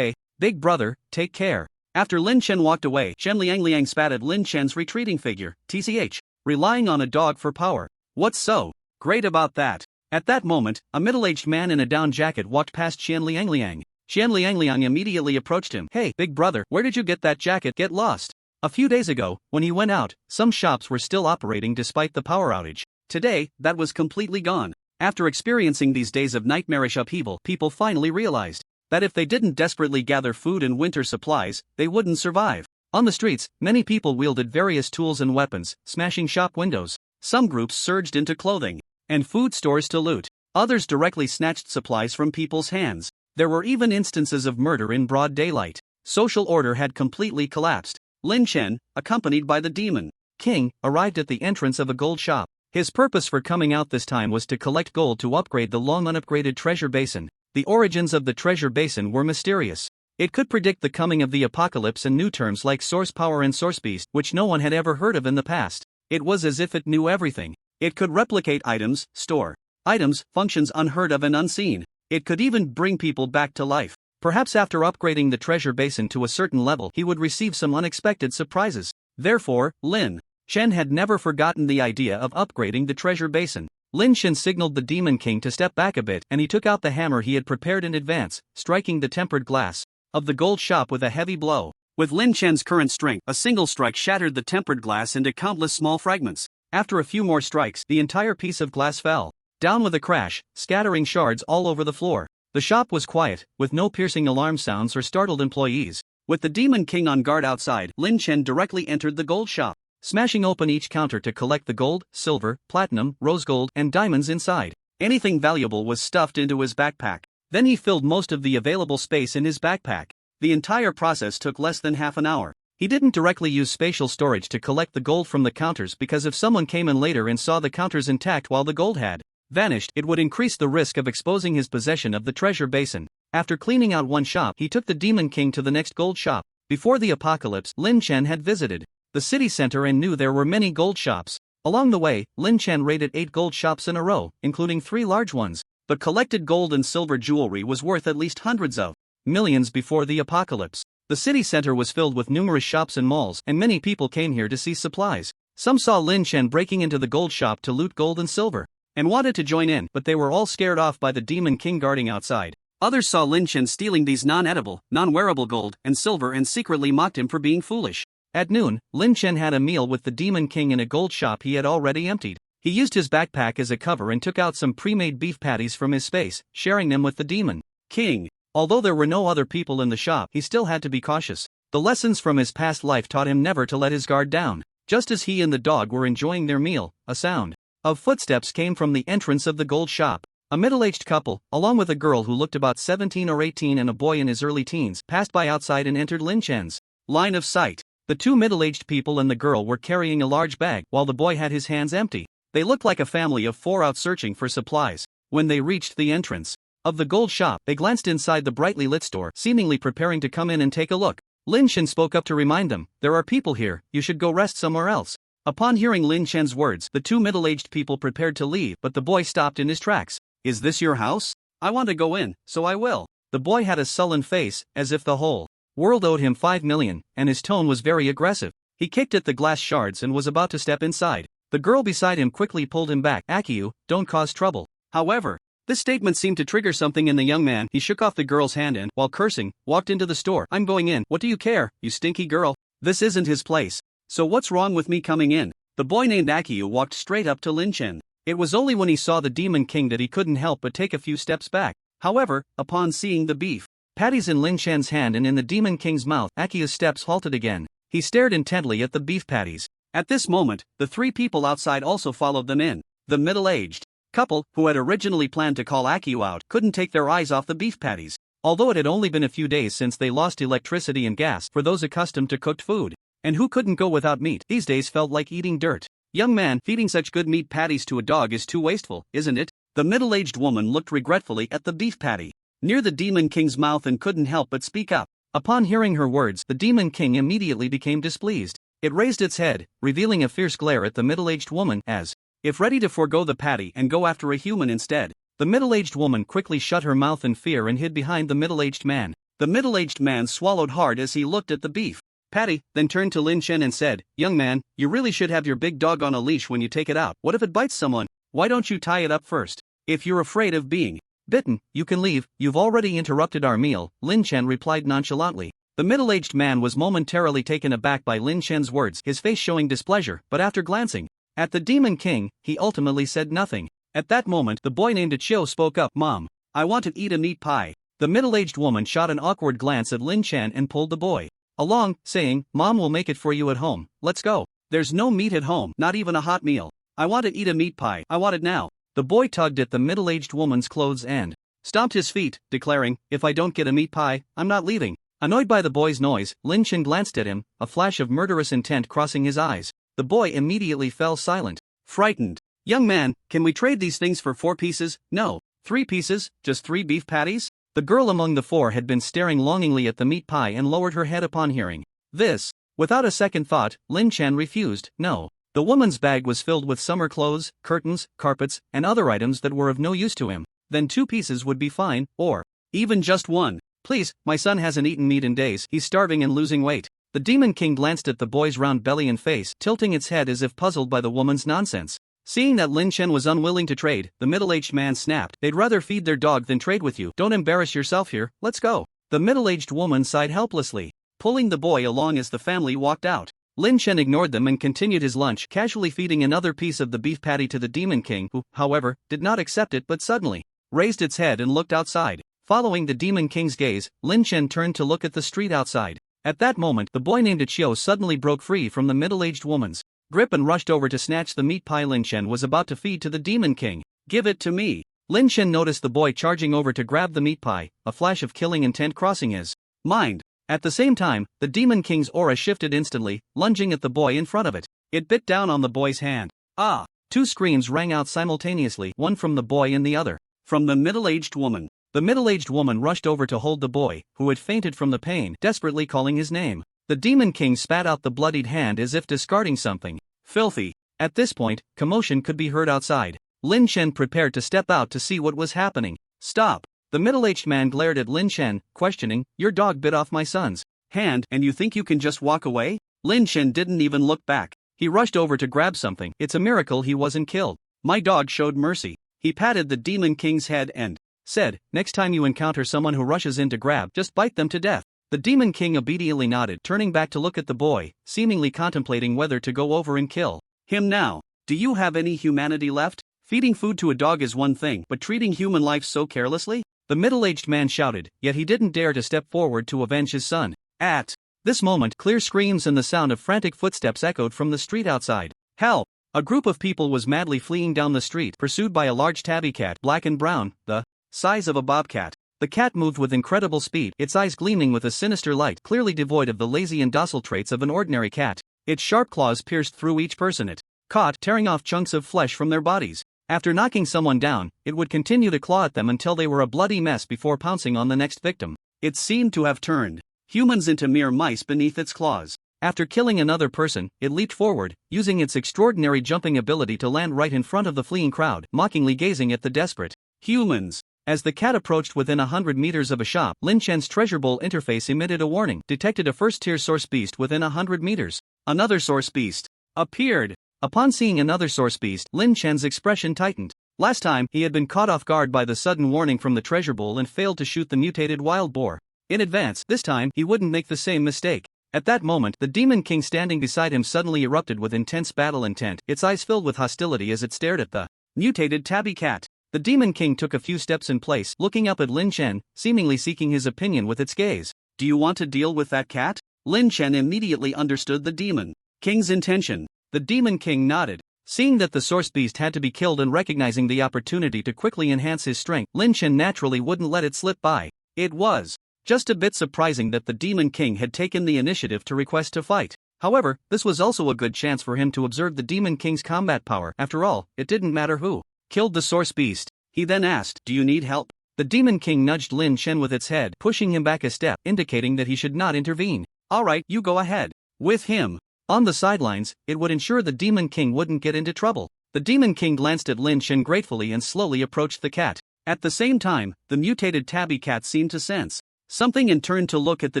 big brother, take care." After Lin Chen walked away, Qian Liang spat at Lin Chen's retreating figure. "TCH, relying on a dog for power. What's so great about that?" At that moment, a middle-aged man in a down jacket walked past Qian Liang. Qian Liang immediately approached him. "Hey, big brother, where did you get that jacket? Get lost." A few days ago, when he went out, some shops were still operating despite the power outage. Today, that was completely gone. After experiencing these days of nightmarish upheaval, people finally realized that if they didn't desperately gather food and winter supplies, they wouldn't survive. On the streets, many people wielded various tools and weapons, smashing shop windows. Some groups surged into clothing and food stores to loot. Others directly snatched supplies from people's hands. There were even instances of murder in broad daylight. Social order had completely collapsed. Lin Chen, accompanied by the Demon King, arrived at the entrance of a gold shop. His purpose for coming out this time was to collect gold to upgrade the long unupgraded treasure basin. The origins of the treasure basin were mysterious. It could predict the coming of the apocalypse and new terms like source power and source beast, which no one had ever heard of in the past. It was as if it knew everything. It could replicate items, store items, functions unheard of and unseen. It could even bring people back to life. Perhaps after upgrading the treasure basin to a certain level, he would receive some unexpected surprises. Therefore, Lin Chen had never forgotten the idea of upgrading the treasure basin. Lin Chen signaled the Demon King to step back a bit, and he took out the hammer he had prepared in advance, striking the tempered glass of the gold shop with a heavy blow. With Lin Chen's current strength, a single strike shattered the tempered glass into countless small fragments. After a few more strikes, the entire piece of glass fell down with a crash, scattering shards all over the floor. The shop was quiet, with no piercing alarm sounds or startled employees. With the Demon King on guard outside, Lin Chen directly entered the gold shop, smashing open each counter to collect the gold, silver, platinum, rose gold, and diamonds inside. Anything valuable was stuffed into his backpack. Then he filled most of the available space in his backpack. The entire process took less than half an hour. He didn't directly use spatial storage to collect the gold from the counters because if someone came in later and saw the counters intact while the gold had vanished, it would increase the risk of exposing his possession of the treasure basin. After cleaning out one shop, he took the Demon King to the next gold shop. Before the apocalypse, Lin Chen had visited the city center and knew there were many gold shops. Along the way, Lin Chen raided 8 gold shops in a row, including 3 large ones. The collected gold and silver jewelry was worth at least hundreds of millions before the apocalypse. The city center was filled with numerous shops and malls, and many people came here to see supplies. Some saw Lin Chen breaking into the gold shop to loot gold and silver, and wanted to join in, but they were all scared off by the Demon King guarding outside. Others saw Lin Chen stealing these non-edible, non-wearable gold and silver and secretly mocked him for being foolish. At noon, Lin Chen had a meal with the Demon King in a gold shop he had already emptied. He used his backpack as a cover and took out some pre-made beef patties from his space, sharing them with the Demon King. Although there were no other people in the shop, he still had to be cautious. The lessons from his past life taught him never to let his guard down. Just as he and the dog were enjoying their meal, a sound of footsteps came from the entrance of the gold shop. A middle-aged couple, along with a girl who looked about 17 or 18 and a boy in his early teens, passed by outside and entered Lin Chen's line of sight. The 2 middle-aged people and the girl were carrying a large bag, while the boy had his hands empty. They looked like a family of 4 out searching for supplies. When they reached the entrance of the gold shop, they glanced inside the brightly lit store, seemingly preparing to come in and take a look. Lin Chen spoke up to remind them, "There are people here, you should go rest somewhere else." Upon hearing Lin Chen's words, the 2 middle-aged people prepared to leave, but the boy stopped in his tracks. "Is this your house? I want to go in, so I will." The boy had a sullen face, as if the whole world owed him 5 million, and his tone was very aggressive. He kicked at the glass shards and was about to step inside. The girl beside him quickly pulled him back. "Akiu, don't cause trouble." However, this statement seemed to trigger something in the young man. He shook off the girl's hand and, while cursing, walked into the store. "I'm going in. What do you care, you stinky girl? This isn't his place. So what's wrong with me coming in?" The boy named Akiu walked straight up to Lin Chen. It was only when he saw the Demon King that he couldn't help but take a few steps back. However, upon seeing the beef patties in Lin Chen's hand and in the Demon King's mouth, Akiu's steps halted again. He stared intently at the beef patties. At this moment, the 3 people outside also followed them in. The middle-aged couple, who had originally planned to call Akiu out, couldn't take their eyes off the beef patties. Although it had only been a few days since they lost electricity and gas for those accustomed to cooked food, and who couldn't go without meat, these days felt like eating dirt. "Young man, feeding such good meat patties to a dog is too wasteful, isn't it?" The middle-aged woman looked regretfully at the beef patty near the Demon King's mouth and couldn't help but speak up. Upon hearing her words, the Demon King immediately became displeased. It raised its head, revealing a fierce glare at the middle-aged woman, as if ready to forego the patty and go after a human instead. The middle-aged woman quickly shut her mouth in fear and hid behind the middle-aged man. The middle-aged man swallowed hard as he looked at the beef patty, then turned to Lin Chen and said, "Young man, you really should have your big dog on a leash when you take it out. What if it bites someone? Why don't you tie it up first? If you're afraid of being bitten, you can leave. You've already interrupted our meal," Lin Chen replied nonchalantly. The middle-aged man was momentarily taken aback by Lin Chen's words, his face showing displeasure, but after glancing at the Demon King, he ultimately said nothing. At that moment, the boy named Chiu spoke up, "Mom, I want to eat a meat pie." The middle-aged woman shot an awkward glance at Lin Chen and pulled the boy along, saying, "Mom will make it for you at home. Let's go." "There's no meat at home, not even a hot meal. I want to eat a meat pie. I want it now." The boy tugged at the middle-aged woman's clothes and stomped his feet, declaring, "If I don't get a meat pie, I'm not leaving." Annoyed by the boy's noise, Lin Chen glanced at him, a flash of murderous intent crossing his eyes. The boy immediately fell silent, frightened. "Young man, can we trade these things for 4 pieces? No. 3 pieces, just 3 beef patties?" The girl among the 4 had been staring longingly at the meat pie and lowered her head upon hearing this. Without a second thought, Lin Chen refused. "No. The woman's bag was filled with summer clothes, curtains, carpets, and other items that were of no use to him. Then 2 pieces would be fine, or even just 1. Please, my son hasn't eaten meat in days, he's starving and losing weight. The Demon King glanced at the boy's round belly and face, tilting its head as if puzzled by the woman's nonsense. Seeing that Lin Chen was unwilling to trade, the middle-aged man snapped, "They'd rather feed their dog than trade with you. Don't embarrass yourself here, let's go." The middle-aged woman sighed helplessly, pulling the boy along as the family walked out. Lin Chen ignored them and continued his lunch, casually feeding another piece of the beef patty to the Demon King, who, however, did not accept it but suddenly raised its head and looked outside. Following the Demon King's gaze, Lin Chen turned to look at the street outside. At that moment, the boy named Chiyo suddenly broke free from the middle-aged woman's grip and rushed over to snatch the meat pie Lin Chen was about to feed to the Demon King. "Give it to me." Lin Chen noticed the boy charging over to grab the meat pie, a flash of killing intent crossing his mind. At the same time, the Demon King's aura shifted instantly, lunging at the boy in front of it. It bit down on the boy's hand. "Ah!" 2 screams rang out simultaneously, one from the boy and the other from the middle-aged woman. The middle-aged woman rushed over to hold the boy, who had fainted from the pain, desperately calling his name. The Demon King spat out the bloodied hand as if discarding something filthy. At this point, commotion could be heard outside. Lin Chen prepared to step out to see what was happening. "Stop!" The middle-aged man glared at Lin Chen, questioning, "Your dog bit off my son's hand, and you think you can just walk away?" Lin Chen didn't even look back. He rushed over to grab something. It's a miracle he wasn't killed. "My dog showed mercy." He patted the Demon King's head and said, "Next time you encounter someone who rushes in to grab, just bite them to death." The Demon King obediently nodded, turning back to look at the boy, seemingly contemplating whether to go over and kill him now. "Do you have any humanity left? Feeding food to a dog is one thing, but treating human life so carelessly?" The middle-aged man shouted, yet he didn't dare to step forward to avenge his son. At this moment, clear screams and the sound of frantic footsteps echoed from the street outside. "Help!" A group of people was madly fleeing down the street, pursued by a large tabby cat, black and brown, the size of a bobcat. The cat moved with incredible speed, its eyes gleaming with a sinister light, clearly devoid of the lazy and docile traits of an ordinary cat. Its sharp claws pierced through each person it caught, tearing off chunks of flesh from their bodies. After knocking someone down, it would continue to claw at them until they were a bloody mess before pouncing on the next victim. It seemed to have turned humans into mere mice beneath its claws. After killing another person, it leaped forward, using its extraordinary jumping ability to land right in front of the fleeing crowd, mockingly gazing at the desperate humans. As the cat approached within 100 meters of a shop, Lin Chen's treasure bowl interface emitted a warning, detected a first-tier source beast within 100 meters. Another source beast appeared. Upon seeing another source beast, Lin Chen's expression tightened. Last time, he had been caught off guard by the sudden warning from the treasure bowl and failed to shoot the mutated wild boar in advance. This time, he wouldn't make the same mistake. At that moment, the Demon King standing beside him suddenly erupted with intense battle intent, its eyes filled with hostility as it stared at the mutated tabby cat. The Demon King took a few steps in place, looking up at Lin Chen, seemingly seeking his opinion with its gaze. "Do you want to deal with that cat?" Lin Chen immediately understood the Demon King's intention. The Demon King nodded. Seeing that the source beast had to be killed and recognizing the opportunity to quickly enhance his strength, Lin Chen naturally wouldn't let it slip by. It was just a bit surprising that the Demon King had taken the initiative to request to fight. However, this was also a good chance for him to observe the Demon King's combat power. After all, it didn't matter who killed the source beast. He then asked, "Do you need help?" The Demon King nudged Lin Chen with its head, pushing him back a step, indicating that he should not intervene. "Alright, you go ahead with him." On the sidelines, it would ensure the Demon King wouldn't get into trouble. The Demon King glanced at Lin Chen gratefully and slowly approached the cat. At the same time, the mutated tabby cat seemed to sense something and turned to look at the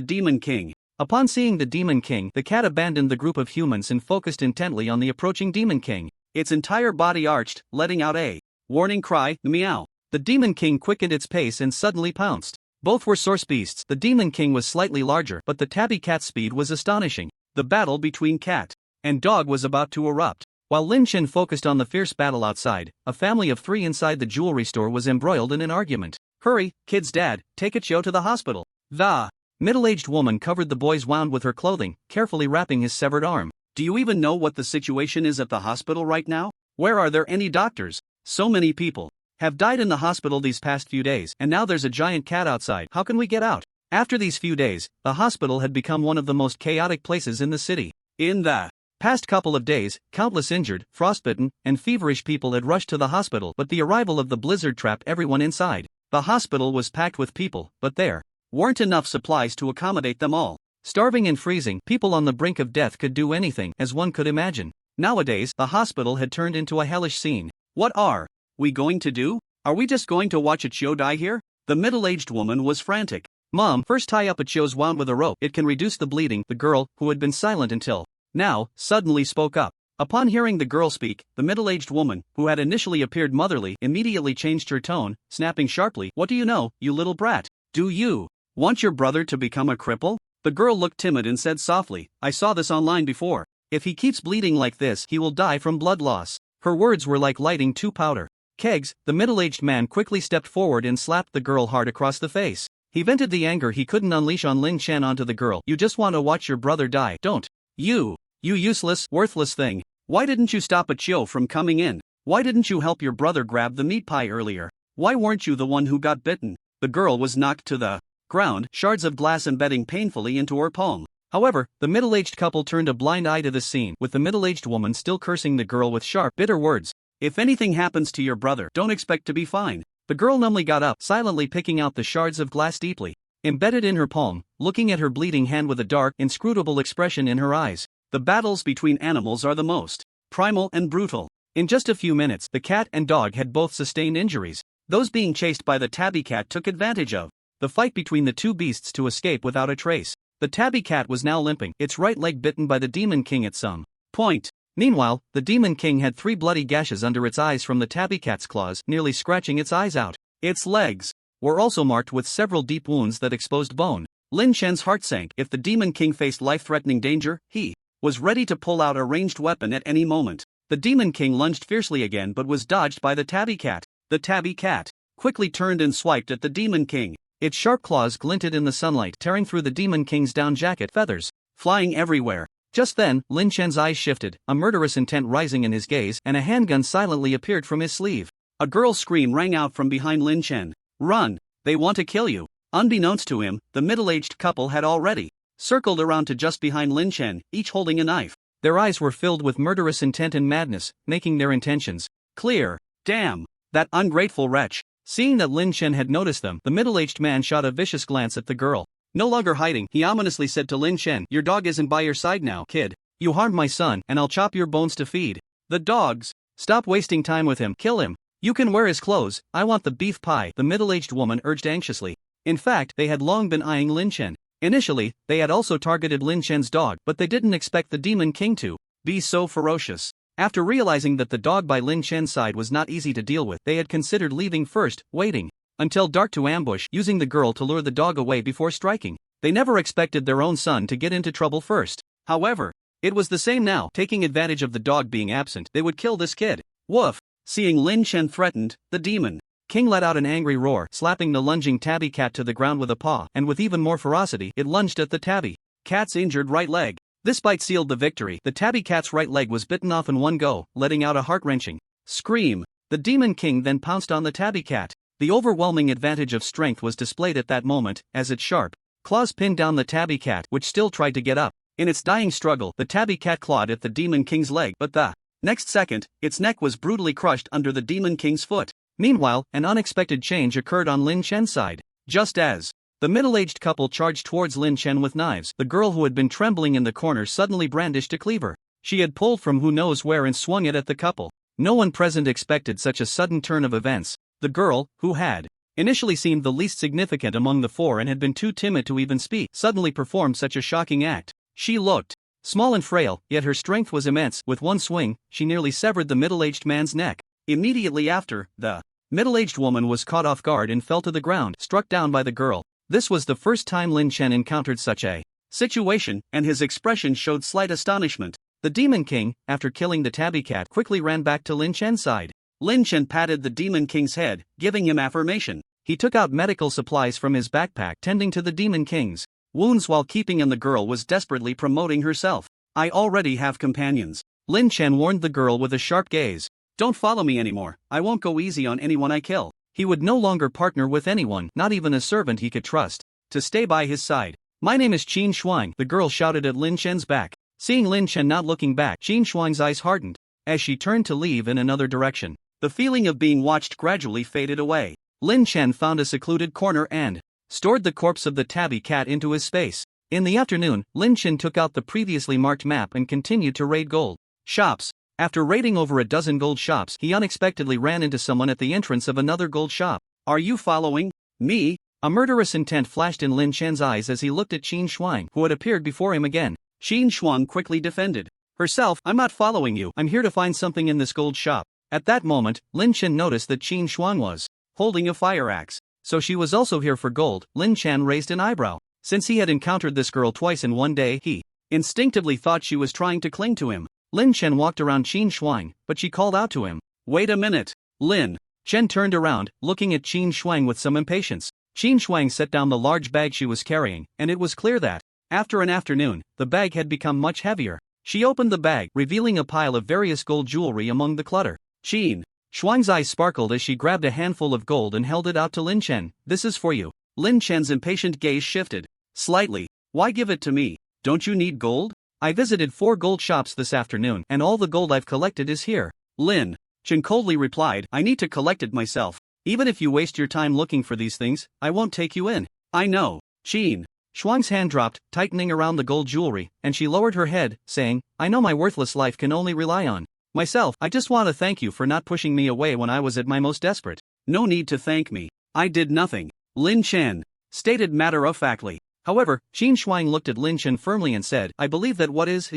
Demon King. Upon seeing the Demon King, the cat abandoned the group of humans and focused intently on the approaching Demon King. Its entire body arched, letting out a warning cry, meow. The Demon King quickened its pace and suddenly pounced. Both were source beasts. The Demon King was slightly larger, but the tabby cat's speed was astonishing. The battle between cat and dog was about to erupt. While Lin Chen focused on the fierce battle outside, a family of 3 inside the jewelry store was embroiled in an argument. "Hurry, kid's dad, take Ichio to the hospital." The middle-aged woman covered the boy's wound with her clothing, carefully wrapping his severed arm. "Do you even know what the situation is at the hospital right now? Where are there any doctors? So many people have died in the hospital these past few days, and now there's a giant cat outside. How can we get out?" After these few days, the hospital had become one of the most chaotic places in the city. In the past couple of days, countless injured, frostbitten, and feverish people had rushed to the hospital, but the arrival of the blizzard trapped everyone inside. The hospital was packed with people, but there weren't enough supplies to accommodate them all. Starving and freezing, people on the brink of death could do anything, as one could imagine. Nowadays, the hospital had turned into a hellish scene. What are we going to do? Are we just going to watch a Chio die here? The middle-aged woman was frantic. Mom, first tie up a Chio's wound with a rope. It can reduce the bleeding. The girl, who had been silent until now, suddenly spoke up. Upon hearing the girl speak, the middle-aged woman, who had initially appeared motherly, immediately changed her tone, snapping sharply, "What do you know, you little brat? Do you want your brother to become a cripple?" The girl looked timid and said softly, "I saw this online before. If he keeps bleeding like this, he will die from blood loss." Her words were like lighting two powder kegs. The middle-aged man quickly stepped forward and slapped the girl hard across the face. He vented the anger he couldn't unleash on Lin Chen onto the girl. "You just want to watch your brother die, don't you? You useless, worthless thing. Why didn't you stop a Chio from coming in? Why didn't you help your brother grab the meat pie earlier? Why weren't you the one who got bitten?" The girl was knocked to the ground, shards of glass embedding painfully into her palm. However, the middle-aged couple turned a blind eye to the scene, with the middle-aged woman still cursing the girl with sharp, bitter words. "If anything happens to your brother, don't expect to be fine." The girl numbly got up, silently picking out the shards of glass deeply embedded in her palm, looking at her bleeding hand with a dark, inscrutable expression in her eyes. The battles between animals are the most primal and brutal. In just a few minutes, the cat and dog had both sustained injuries. Those being chased by the tabby cat took advantage of the fight between the two beasts to escape without a trace. The tabby cat was now limping, its right leg bitten by the Demon King at some point. Meanwhile, the Demon King had 3 bloody gashes under its eyes from the tabby cat's claws, nearly scratching its eyes out. Its legs were also marked with several deep wounds that exposed bone. Lin Chen's heart sank. If the Demon King faced life-threatening danger, he was ready to pull out a ranged weapon at any moment. The Demon King lunged fiercely again but was dodged by the tabby cat. The tabby cat quickly turned and swiped at the Demon King. Its sharp claws glinted in the sunlight, tearing through the Demon King's down jacket, feathers flying everywhere. Just then, Lin Chen's eyes shifted, a murderous intent rising in his gaze, and a handgun silently appeared from his sleeve. A girl's scream rang out from behind Lin Chen. "Run! They want to kill you!" Unbeknownst to him, the middle-aged couple had already circled around to just behind Lin Chen, each holding a knife. Their eyes were filled with murderous intent and madness, making their intentions clear. "Damn! That ungrateful wretch!" Seeing that Lin Chen had noticed them, the middle-aged man shot a vicious glance at the girl. No longer hiding, he ominously said to Lin Chen, "Your dog isn't by your side now, kid. You harmed my son, and I'll chop your bones to feed the dogs. Stop wasting time with him, kill him. You can wear his clothes, I want the beef pie," the middle-aged woman urged anxiously. In fact, they had long been eyeing Lin Chen. Initially, they had also targeted Lin Chen's dog, but they didn't expect the Demon King to be so ferocious. After realizing that the dog by Lin Chen's side was not easy to deal with, they had considered leaving first, waiting until dark to ambush, using the girl to lure the dog away before striking. They never expected their own son to get into trouble first. However, it was the same now. Taking advantage of the dog being absent, they would kill this kid. Woof! Seeing Lin Chen threatened, the Demon King let out an angry roar, slapping the lunging tabby cat to the ground with a paw, and with even more ferocity, it lunged at the tabby cat's injured right leg. This bite sealed the victory. The tabby cat's right leg was bitten off in one go, letting out a heart-wrenching scream. The Demon King then pounced on the tabby cat. The overwhelming advantage of strength was displayed at that moment, as its sharp claws pinned down the tabby cat, which still tried to get up. In its dying struggle, the tabby cat clawed at the Demon King's leg, but the next second, its neck was brutally crushed under the Demon King's foot. Meanwhile, an unexpected change occurred on Lin Chen's side. Just as the middle-aged couple charged towards Lin Chen with knives, the girl who had been trembling in the corner suddenly brandished a cleaver. She had pulled from who knows where and swung it at the couple. No one present expected such a sudden turn of events. The girl, who had initially seemed the least significant among the four and had been too timid to even speak, suddenly performed such a shocking act. She looked small and frail, yet her strength was immense. With one swing, she nearly severed the middle-aged man's neck. Immediately after, the middle-aged woman was caught off guard and fell to the ground, struck down by the girl. This was the first time Lin Chen encountered such a situation, and his expression showed slight astonishment. The Demon King, after killing the tabby cat, quickly ran back to Lin Chen's side. Lin Chen patted the Demon King's head, giving him affirmation. He took out medical supplies from his backpack, tending to the Demon King's wounds while keeping in the girl was desperately promoting herself. "I already have companions," Lin Chen warned the girl with a sharp gaze. "Don't follow me anymore. I won't go easy on anyone I kill." He would no longer partner with anyone, not even a servant he could trust, to stay by his side. "My name is Qin Shuang," the girl shouted at Lin Chen's back. Seeing Lin Chen not looking back, Qin Shuang's eyes hardened. As she turned to leave in another direction, the feeling of being watched gradually faded away. Lin Chen found a secluded corner and stored the corpse of the tabby cat into his space. In the afternoon, Lin Chen took out the previously marked map and continued to raid gold. shops. After raiding over a dozen gold shops, he unexpectedly ran into someone at the entrance of another gold shop. Are you following me? A murderous intent flashed in Lin Chen's eyes as he looked at Qin Shuang, who had appeared before him again. Qin Shuang quickly defended herself. I'm not following you. I'm here to find something in this gold shop. At that moment, Lin Chen noticed that Qin Shuang was holding a fire axe. So she was also here for gold. Lin Chen raised an eyebrow. Since he had encountered this girl twice in one day, he instinctively thought she was trying to cling to him. Lin Chen walked around Qin Shuang, but she called out to him. Wait a minute, Lin. Chen turned around, looking at Qin Shuang with some impatience. Qin Shuang set down the large bag she was carrying, and it was clear that, after an afternoon, the bag had become much heavier. She opened the bag, revealing a pile of various gold jewelry among the clutter. Qin Shuang's eyes sparkled as she grabbed a handful of gold and held it out to Lin Chen. This is for you. Lin Chen's impatient gaze shifted slightly. Why give it to me? Don't you need gold? I visited 4 gold shops this afternoon, and all the gold I've collected is here. Lin Chen coldly replied, I need to collect it myself. Even if you waste your time looking for these things, I won't take you in. I know. Qin Shuang's hand dropped, tightening around the gold jewelry, and she lowered her head, saying, I know my worthless life can only rely on myself. I just want to thank you for not pushing me away when I was at my most desperate. No need to thank me. I did nothing, Lin Chen stated matter-of-factly. However, Qin Shuang looked at Lin Chen firmly and said, I believe that what is.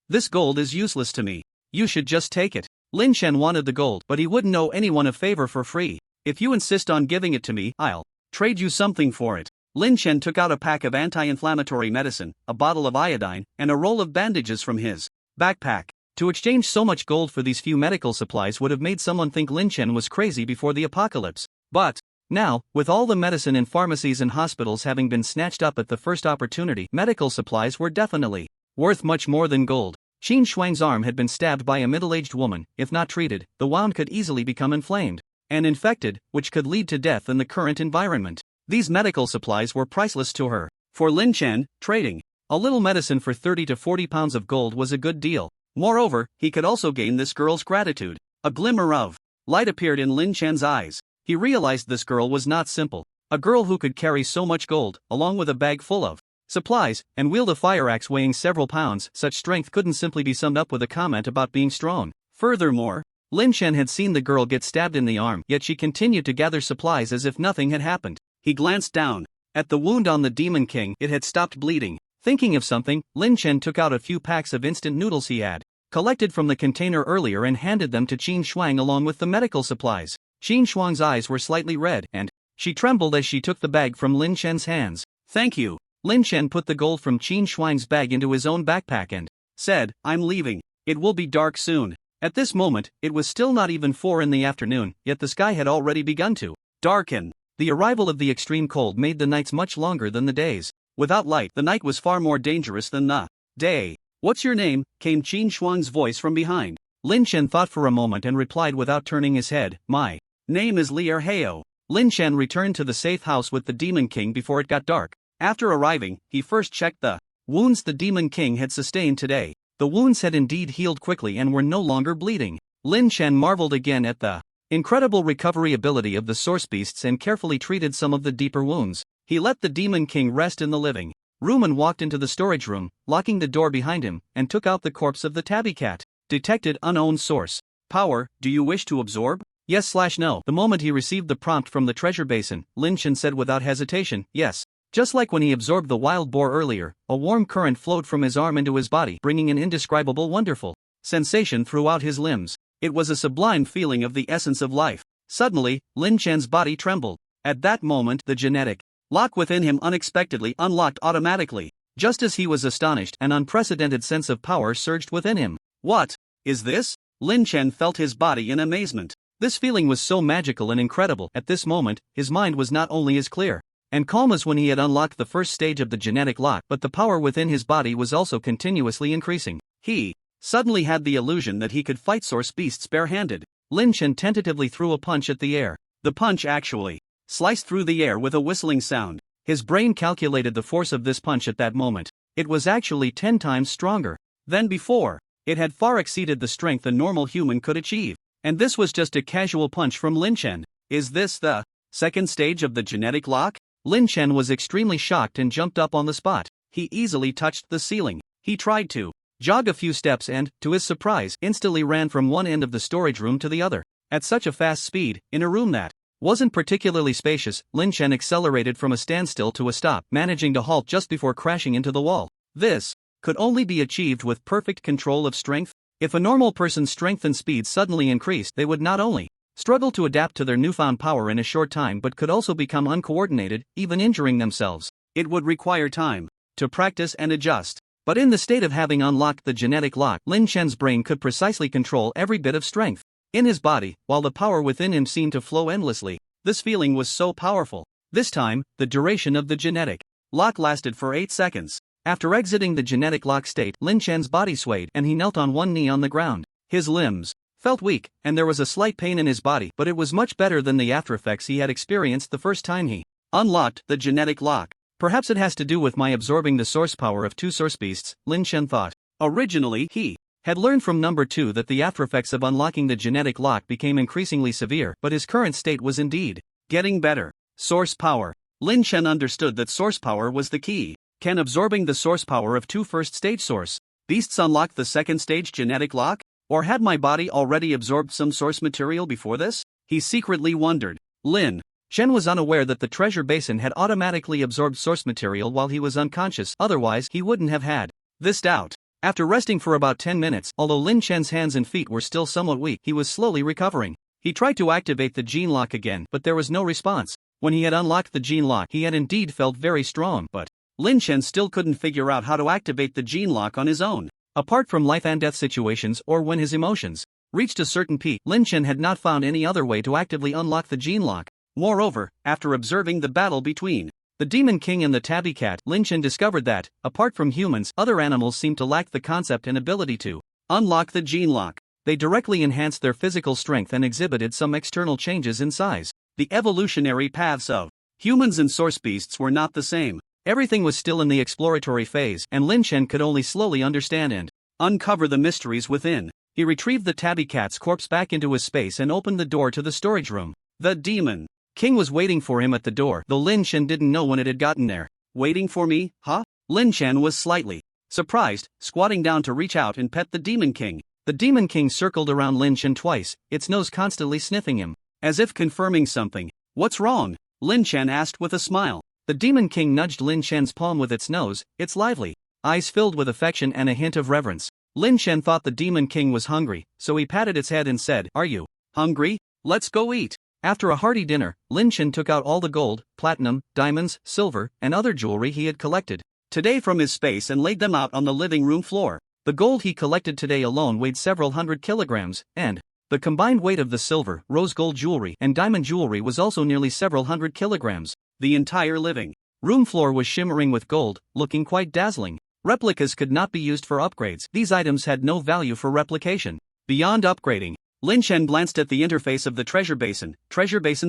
This gold is useless to me. You should just take it. Lin Chen wanted the gold, but he wouldn't owe anyone a favor for free. If you insist on giving it to me, I'll trade you something for it. Lin Chen took out a pack of anti-inflammatory medicine, a bottle of iodine, and a roll of bandages from his backpack. To exchange so much gold for these few medical supplies would have made someone think Lin Chen was crazy before the apocalypse. But now, with all the medicine in pharmacies and hospitals having been snatched up at the first opportunity, medical supplies were definitely worth much more than gold. Qin Shuang's arm had been stabbed by a middle-aged woman. If not treated, the wound could easily become inflamed and infected, which could lead to death in the current environment. These medical supplies were priceless to her. For Lin Chen, trading a little medicine for 30 to 40 pounds of gold was a good deal. Moreover, he could also gain this girl's gratitude. A glimmer of light appeared in Lin Chen's eyes. He realized this girl was not simple. A girl who could carry so much gold, along with a bag full of supplies, and wield a fire axe weighing several pounds. Such strength couldn't simply be summed up with a comment about being strong. Furthermore, Lin Chen had seen the girl get stabbed in the arm, yet she continued to gather supplies as if nothing had happened. He glanced down at the wound on the Demon King. It had stopped bleeding. Thinking of something, Lin Chen took out a few packs of instant noodles he had collected from the container earlier and handed them to Qin Shuang along with the medical supplies. Qin Shuang's eyes were slightly red, and she trembled as she took the bag from Lin Chen's hands. Thank you. Lin Chen put the gold from Qin Shuang's bag into his own backpack and said, I'm leaving. It will be dark soon. At this moment, it was still not even 4 in the afternoon, yet the sky had already begun to darken. The arrival of the extreme cold made the nights much longer than the days. Without light, the night was far more dangerous than the day. What's your name? Came Qin Shuang's voice from behind. Lin Chen thought for a moment and replied without turning his head, My name is Li Erheo. Lin Chen returned to the safe house with the Demon King before it got dark. After arriving, he first checked the wounds the Demon King had sustained today. The wounds had indeed healed quickly and were no longer bleeding. Lin Chen marveled again at the incredible recovery ability of the source beasts and carefully treated some of the deeper wounds. He let the Demon King rest in the living room and walked into the storage room, locking the door behind him, and took out the corpse of the tabby cat. Detected unknown source power. Do you wish to absorb? Yes/no. The moment he received the prompt from the treasure basin, Lin Chen said without hesitation, yes. Just like when he absorbed the wild boar earlier, a warm current flowed from his arm into his body, bringing an indescribable wonderful sensation throughout his limbs. It was a sublime feeling of the essence of life. Suddenly, Lin Chen's body trembled. At that moment, the genetic lock within him unexpectedly unlocked automatically. Just as he was astonished, an unprecedented sense of power surged within him. What is this? Lin Chen felt his body in amazement. This feeling was so magical and incredible. At this moment, his mind was not only as clear and calm as when he had unlocked the first stage of the genetic lock, but the power within his body was also continuously increasing. He suddenly had the illusion that he could fight source beasts barehanded. Lin Chen tentatively threw a punch at the air. The punch actually sliced through the air with a whistling sound. His brain calculated the force of this punch at that moment. It was actually 10 times stronger than before. It had far exceeded the strength a normal human could achieve. And this was just a casual punch from Lin Chen. Is this the second stage of the genetic lock? Lin Chen was extremely shocked and jumped up on the spot. He easily touched the ceiling. He tried to jogged a few steps and, to his surprise, instantly ran from one end of the storage room to the other. At such a fast speed, in a room that wasn't particularly spacious, Lin Chen accelerated from a standstill to a stop, managing to halt just before crashing into the wall. This could only be achieved with perfect control of strength. If a normal person's strength and speed suddenly increased, they would not only struggle to adapt to their newfound power in a short time but could also become uncoordinated, even injuring themselves. It would require time to practice and adjust. But in the state of having unlocked the genetic lock, Lin Chen's brain could precisely control every bit of strength in his body, while the power within him seemed to flow endlessly. This feeling was so powerful. This time, the duration of the genetic lock lasted for 8 seconds. After exiting the genetic lock state, Lin Chen's body swayed and he knelt on one knee on the ground. His limbs felt weak, and there was a slight pain in his body, but it was much better than the aftereffects he had experienced the first time he unlocked the genetic lock. Perhaps it has to do with my absorbing the source power of 2 source beasts, Lin Chen thought. Originally, he had learned from number 2 that the aftereffects of unlocking the genetic lock became increasingly severe, but his current state was indeed getting better. Source power. Lin Chen understood that source power was the key. Can absorbing the source power of 2 first-stage source beasts unlock the second-stage genetic lock? Or had my body already absorbed some source material before this? He secretly wondered. Lin Chen was unaware that the treasure basin had automatically absorbed source material while he was unconscious, otherwise he wouldn't have had this doubt. After resting for about 10 minutes, although Lin Chen's hands and feet were still somewhat weak, he was slowly recovering. He tried to activate the gene lock again, but there was no response. When he had unlocked the gene lock, he had indeed felt very strong, but Lin Chen still couldn't figure out how to activate the gene lock on his own. Apart from life and death situations or when his emotions reached a certain peak, Lin Chen had not found any other way to actively unlock the gene lock. Moreover, after observing the battle between the Demon King and the Tabby Cat, Lin Chen discovered that, apart from humans, other animals seemed to lack the concept and ability to unlock the gene lock. They directly enhanced their physical strength and exhibited some external changes in size. The evolutionary paths of humans and source beasts were not the same. Everything was still in the exploratory phase, and Lin Chen could only slowly understand and uncover the mysteries within. He retrieved the Tabby Cat's corpse back into his space and opened the door to the storage room. The Demon King was waiting for him at the door, though Lin Chen didn't know when it had gotten there. Waiting for me, huh? Lin Chen was slightly surprised, squatting down to reach out and pet the Demon King. The Demon King circled around Lin Chen twice, its nose constantly sniffing him, as if confirming something. What's wrong? Lin Chen asked with a smile. The Demon King nudged Lin Chen's palm with its nose, its lively eyes filled with affection and a hint of reverence. Lin Chen thought the Demon King was hungry, so he patted its head and said, "Are you hungry? Let's go eat." After a hearty dinner, Lin Chen took out all the gold, platinum, diamonds, silver, and other jewelry he had collected today from his space and laid them out on the living room floor. The gold he collected today alone weighed several hundred kilograms, and the combined weight of the silver, rose gold jewelry, and diamond jewelry was also nearly several hundred kilograms. The entire living room floor was shimmering with gold, looking quite dazzling. Replicas could not be used for upgrades. These items had no value for replication. Beyond upgrading, Lin Chen glanced at the interface of the treasure basin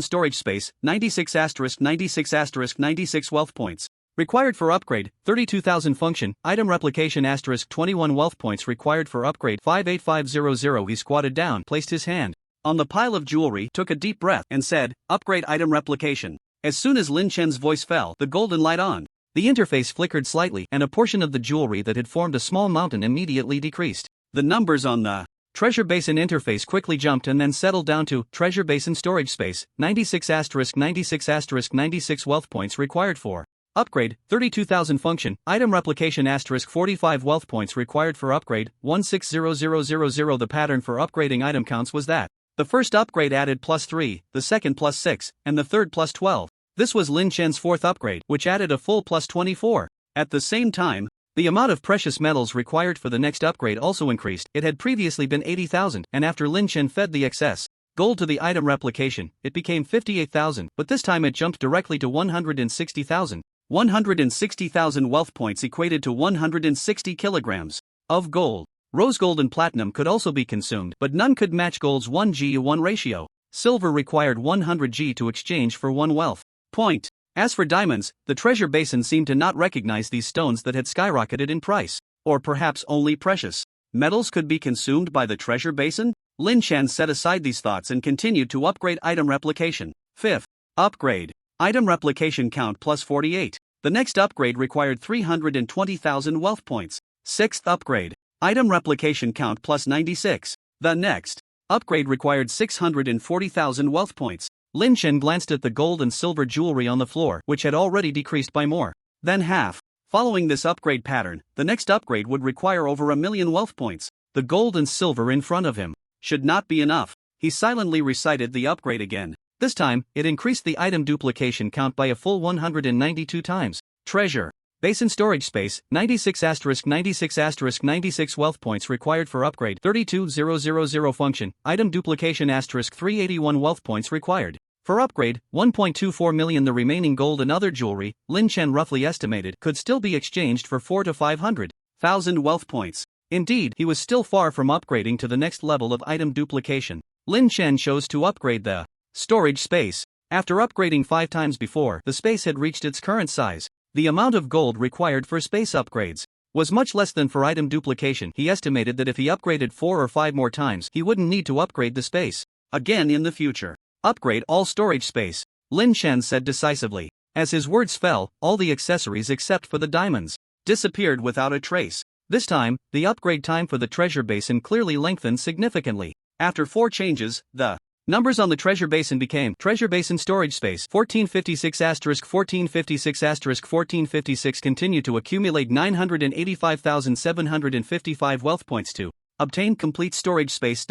storage space, 96*96*96 wealth points. Required for upgrade, 32,000 function, item replication *21 wealth points required for upgrade 58500. He squatted down, placed his hand on the pile of jewelry, took a deep breath, and said, "Upgrade item replication." As soon as Lin Chen's voice fell, the golden light on the interface flickered slightly, and a portion of the jewelry that had formed a small mountain immediately decreased. The numbers on the treasure basin interface quickly jumped and then settled down to treasure basin storage space, 96*96*96 wealth points required for upgrade, 32,000 function, item replication *45 wealth points required for upgrade, 160000. The pattern for upgrading item counts was that the first upgrade added +3, the second +6, and the third +12. This was Lin Chen's fourth upgrade, which added a full +24. At the same time, the amount of precious metals required for the next upgrade also increased. It had previously been 80,000, and after Lin Chen fed the excess gold to the item replication, it became 58,000, but this time it jumped directly to 160,000. 160,000 wealth points equated to 160 kilograms of gold. Rose gold and platinum could also be consumed, but none could match gold's 1:1 ratio. Silver required 100 G to exchange for 1 wealth point. As for diamonds, the treasure basin seemed to not recognize these stones that had skyrocketed in price. Or perhaps only precious metals could be consumed by the treasure basin? Lin Chen set aside these thoughts and continued to upgrade item replication. Fifth upgrade. Item replication count +48. The next upgrade required 320,000 wealth points. Sixth upgrade. Item replication count plus 96. The next upgrade required 640,000 wealth points. Lin Chen glanced at the gold and silver jewelry on the floor, which had already decreased by more than half. Following this upgrade pattern, the next upgrade would require over 1,000,000 wealth points. The gold and silver in front of him should not be enough. He silently recited the upgrade again. This time, it increased the item duplication count by a full 192 times. Treasure basin storage space, 96*96*96 wealth points required for upgrade. 32000 function, item duplication *381 wealth points required. For upgrade, 1.24 million. The remaining gold and other jewelry, Lin Chen roughly estimated, could still be exchanged for 400 to 500,000 wealth points. Indeed, he was still far from upgrading to the next level of item duplication. Lin Chen chose to upgrade the storage space. After upgrading 5 times before, the space had reached its current size. The amount of gold required for space upgrades was much less than for item duplication. He estimated that if he upgraded 4 or 5 more times, he wouldn't need to upgrade the space again in the future. Upgrade all storage space, Lin Chen said decisively. As his words fell, all the accessories except for the diamonds disappeared without a trace. This time, the upgrade time for the treasure basin clearly lengthened significantly. After 4 changes, the numbers on the treasure basin became treasure basin storage space 1456*1456*1456 continued to accumulate 985,755 wealth points to obtain complete storage space.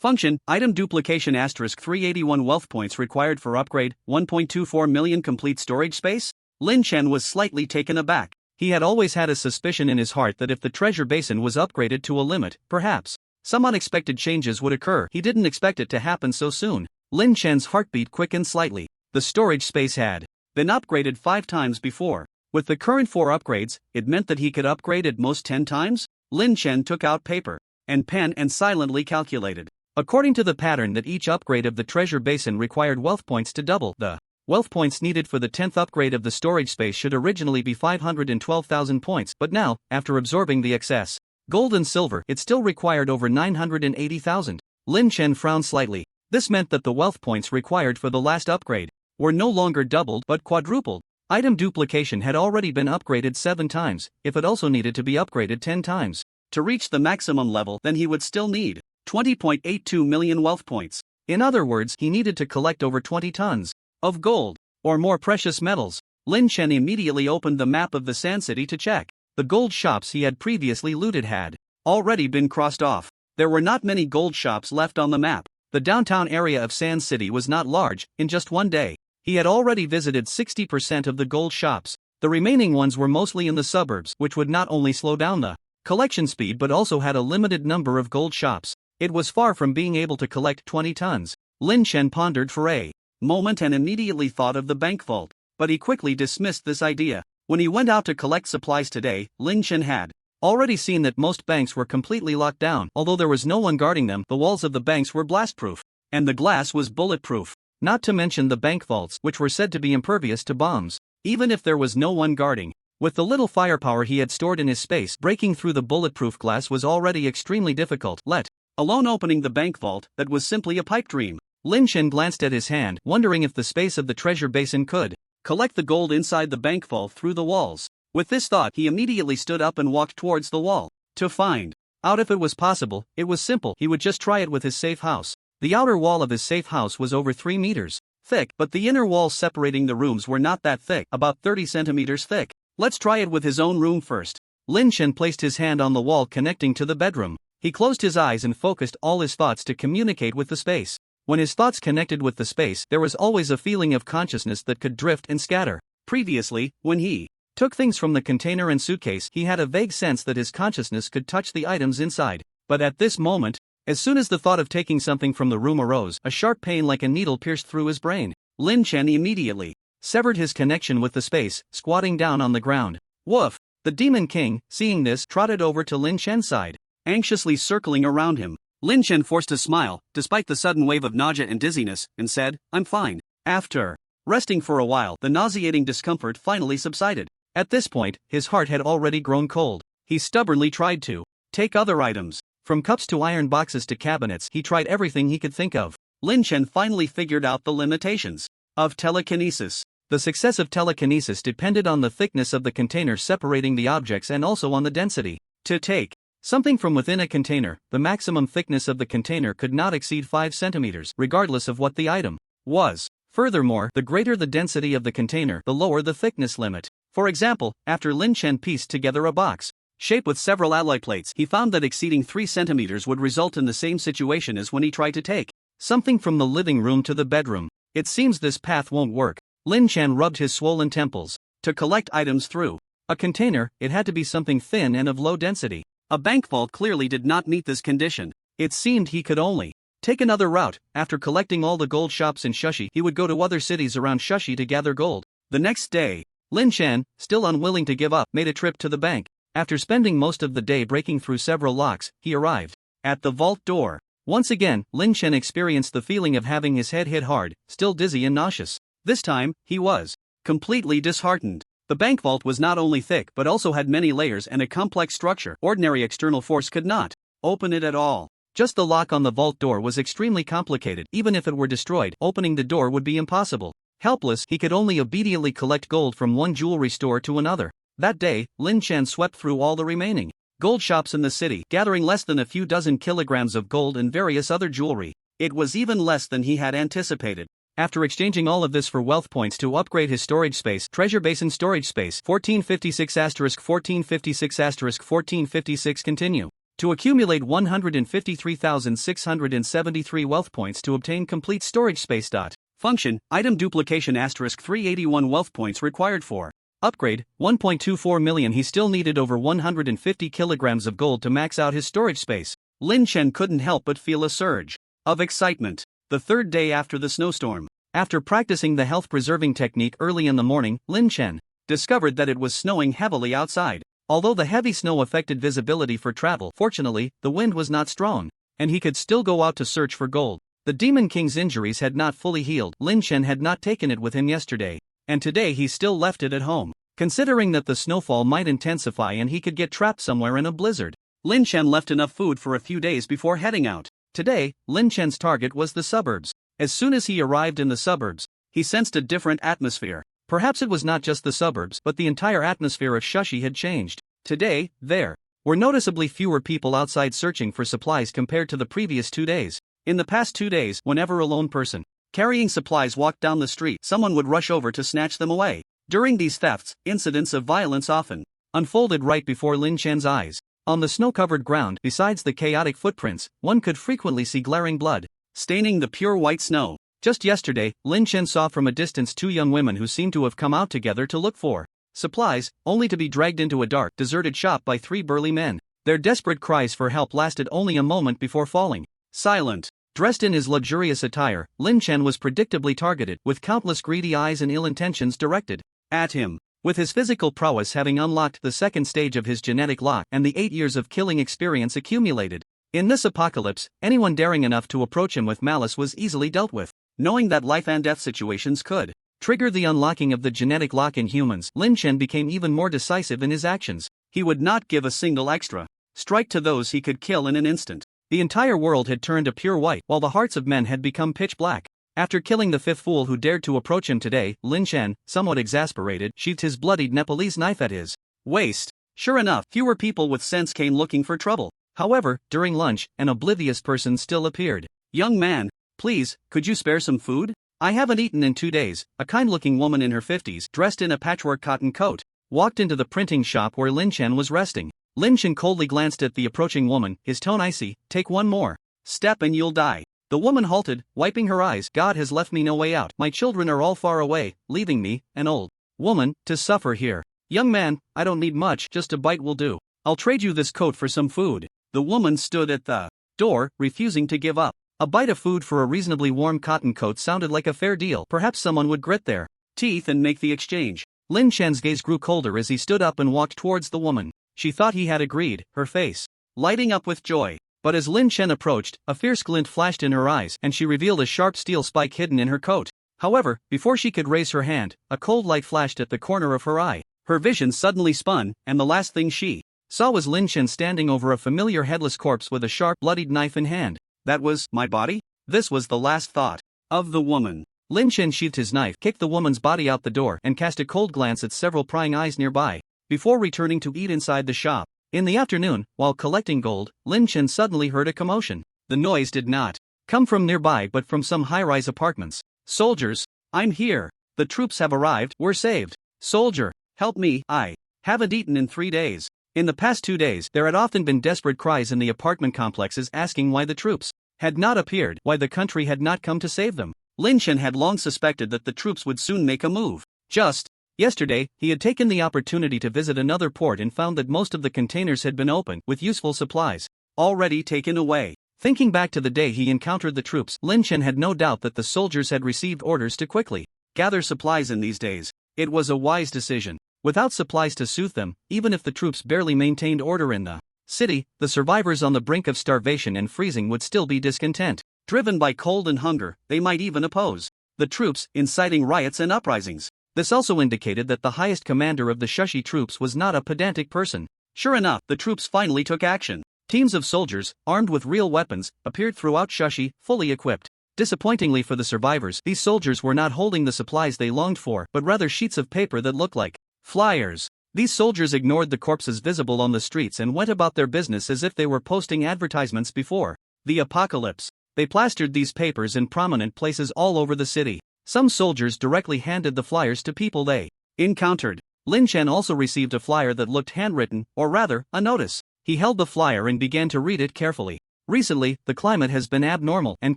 Function, item duplication *381 wealth points required for upgrade, 1.24 million complete storage space? Lin Chen was slightly taken aback. He had always had a suspicion in his heart that if the treasure basin was upgraded to a limit, perhaps some unexpected changes would occur. He didn't expect it to happen so soon. Lin Chen's heartbeat quickened slightly. The storage space had been upgraded 5 times before. With the current 4 upgrades, it meant that he could upgrade at most 10 times? Lin Chen took out paper and pen and silently calculated. According to the pattern that each upgrade of the treasure basin required wealth points to double, the wealth points needed for the 10th upgrade of the storage space should originally be 512,000 points, but now, after absorbing the excess gold and silver, it still required over 980,000. Lin Chen frowned slightly. This meant that the wealth points required for the last upgrade were no longer doubled but quadrupled. Item duplication had already been upgraded 7 times, if it also needed to be upgraded 10 times. To reach the maximum level, then he would still need 20.82 million wealth points. In other words, he needed to collect over 20 tons of gold or more precious metals. Lin Chen immediately opened the map of the Sand City to check. The gold shops he had previously looted had already been crossed off. There were not many gold shops left on the map. The downtown area of Sand City was not large. In just one day, he had already visited 60% of the gold shops. The remaining ones were mostly in the suburbs, which would not only slow down the collection speed but also had a limited number of gold shops. It was far from being able to collect 20 tons. Lin Chen pondered for a moment and immediately thought of the bank vault. But he quickly dismissed this idea. When he went out to collect supplies today, Lin Chen had already seen that most banks were completely locked down. Although there was no one guarding them, the walls of the banks were blastproof, and the glass was bulletproof. Not to mention the bank vaults, which were said to be impervious to bombs. Even if there was no one guarding, with the little firepower he had stored in his space, breaking through the bulletproof glass was already extremely difficult, let alone opening the bank vault. That was simply a pipe dream. Lin Chen glanced at his hand, wondering if the space of the treasure basin could collect the gold inside the bank vault through the walls. With this thought, he immediately stood up and walked towards the wall to find out if it was possible. It was simple. He would just try it with his safe house. The outer wall of his safe house was over 3 meters thick, but the inner walls separating the rooms were not that thick, about 30 centimeters thick. Let's try it with his own room first. Lin Chen placed his hand on the wall connecting to the bedroom. He closed his eyes and focused all his thoughts to communicate with the space. When his thoughts connected with the space, there was always a feeling of consciousness that could drift and scatter. Previously, when he took things from the container and suitcase, he had a vague sense that his consciousness could touch the items inside. But at this moment, as soon as the thought of taking something from the room arose, a sharp pain like a needle pierced through his brain. Lin Chen immediately severed his connection with the space, squatting down on the ground. Woof! The Demon King, seeing this, trotted over to Lin Chen's side, anxiously circling around him. Lin Chen forced a smile, despite the sudden wave of nausea and dizziness, and said, "I'm fine." After resting for a while, the nauseating discomfort finally subsided. At this point, his heart had already grown cold. He stubbornly tried to take other items. From cups to iron boxes to cabinets, he tried everything he could think of. Lin Chen finally figured out the limitations of telekinesis. The success of telekinesis depended on the thickness of the container separating the objects and also on the density. To take Something from within a container. The maximum thickness of the container could not exceed 5 centimeters, regardless of what the item was. Furthermore, the greater the density of the container, the lower the thickness limit. For example, after Lin Chen pieced together a box shaped with several alloy plates, he found that exceeding 3 centimeters would result in the same situation as when he tried to take something from the living room to the bedroom. It seems this path won't work. Lin Chen rubbed his swollen temples. To collect items through a container, it had to be something thin and of low density. A bank vault clearly did not meet this condition. It seemed he could only take another route. After collecting all the gold shops in Shushi, he would go to other cities around Shushi to gather gold. The next day, Lin Chen, still unwilling to give up, made a trip to the bank. After spending most of the day breaking through several locks, he arrived at the vault door. Once again, Lin Chen experienced the feeling of having his head hit hard, still dizzy and nauseous. This time, he was completely disheartened. The bank vault was not only thick but also had many layers and a complex structure. Ordinary external force could not open it at all. Just the lock on the vault door was extremely complicated. Even if it were destroyed, opening the door would be impossible. Helpless, he could only obediently collect gold from one jewelry store to another. That day, Lin Chen swept through all the remaining gold shops in the city, gathering less than a few dozen kilograms of gold and various other jewelry. It was even less than he had anticipated. After exchanging all of this for wealth points to upgrade his storage space, treasure basin storage space 1456*1456*1456 continue. To accumulate 153,673 wealth points to obtain complete storage space. Function, item duplication *381 wealth points required for upgrade, 1.24 million. He still needed over 150 kilograms of gold to max out his storage space. Lin Chen couldn't help but feel a surge of excitement. The third day after the snowstorm. After practicing the health-preserving technique early in the morning, Lin Chen discovered that it was snowing heavily outside. Although the heavy snow affected visibility for travel, fortunately, the wind was not strong, and he could still go out to search for gold. The Demon King's injuries had not fully healed. Lin Chen had not taken it with him yesterday, and today he still left it at home. Considering that the snowfall might intensify and he could get trapped somewhere in a blizzard, Lin Chen left enough food for a few days before heading out. Today, Lin Chen's target was the suburbs. As soon as he arrived in the suburbs, he sensed a different atmosphere. Perhaps it was not just the suburbs, but the entire atmosphere of Shushi had changed. Today, there were noticeably fewer people outside searching for supplies compared to the previous 2 days. In the past 2 days, whenever a lone person carrying supplies walked down the street, someone would rush over to snatch them away. During these thefts, incidents of violence often unfolded right before Lin Chen's eyes. On the snow-covered ground, besides the chaotic footprints, one could frequently see glaring blood staining the pure white snow. Just yesterday, Lin Chen saw from a distance 2 young women who seemed to have come out together to look for supplies, only to be dragged into a dark, deserted shop by 3 burly men. Their desperate cries for help lasted only a moment before falling silent. Dressed in his luxurious attire, Lin Chen was predictably targeted, with countless greedy eyes and ill intentions directed at him. With his physical prowess having unlocked the second stage of his genetic lock and the 8 years of killing experience accumulated in this apocalypse, anyone daring enough to approach him with malice was easily dealt with. Knowing that life and death situations could trigger the unlocking of the genetic lock in humans, Lin Chen became even more decisive in his actions. He would not give a single extra strike to those he could kill in an instant. The entire world had turned a pure white, while the hearts of men had become pitch black. After killing the 5th fool who dared to approach him today, Lin Chen, somewhat exasperated, sheathed his bloodied Nepalese knife at his waist. Sure enough, fewer people with sense came looking for trouble. However, during lunch, an oblivious person still appeared. "Young man, please, could you spare some food? I haven't eaten in 2 days." A kind-looking woman in her 50s, dressed in a patchwork cotton coat, walked into the printing shop where Lin Chen was resting. Lin Chen coldly glanced at the approaching woman, his tone icy. "Take one more step and you'll die." The woman halted, wiping her eyes. "God has left me no way out. My children are all far away, leaving me, an old woman, to suffer here. Young man, I don't need much, just a bite will do. I'll trade you this coat for some food." The woman stood at the door, refusing to give up. A bite of food for a reasonably warm cotton coat sounded like a fair deal. Perhaps someone would grit their teeth and make the exchange. Lin Chen's gaze grew colder as he stood up and walked towards the woman. She thought he had agreed, her face lighting up with joy. But as Lin Chen approached, a fierce glint flashed in her eyes and she revealed a sharp steel spike hidden in her coat. However, before she could raise her hand, a cold light flashed at the corner of her eye. Her vision suddenly spun, and the last thing she saw was Lin Chen standing over a familiar headless corpse with a sharp, bloodied knife in hand. That was my body? This was the last thought of the woman. Lin Chen sheathed his knife, kicked the woman's body out the door, and cast a cold glance at several prying eyes nearby, before returning to eat inside the shop. In the afternoon, while collecting gold, Lin Chen suddenly heard a commotion. The noise did not come from nearby but from some high-rise apartments. Soldiers, I'm here. The troops have arrived, we're saved. Soldier, help me, I haven't eaten in 3 days. In the past 2 days, there had often been desperate cries in the apartment complexes asking why the troops had not appeared, why the country had not come to save them. Lin Chen had long suspected that the troops would soon make a move. Just yesterday, he had taken the opportunity to visit another port and found that most of the containers had been opened, with useful supplies already taken away. Thinking back to the day he encountered the troops, Lin Chen had no doubt that the soldiers had received orders to quickly gather supplies in these days. It was a wise decision. Without supplies to soothe them, even if the troops barely maintained order in the city, the survivors on the brink of starvation and freezing would still be discontent. Driven by cold and hunger, they might even oppose the troops, inciting riots and uprisings. This also indicated that the highest commander of the Shashi troops was not a pedantic person. Sure enough, the troops finally took action. Teams of soldiers, armed with real weapons, appeared throughout Shashi, fully equipped. Disappointingly for the survivors, these soldiers were not holding the supplies they longed for, but rather sheets of paper that looked like flyers. These soldiers ignored the corpses visible on the streets and went about their business as if they were posting advertisements before the apocalypse. They plastered these papers in prominent places all over the city. Some soldiers directly handed the flyers to people they encountered. Lin Chen also received a flyer that looked handwritten, or rather, a notice. He held the flyer and began to read it carefully. Recently, the climate has been abnormal and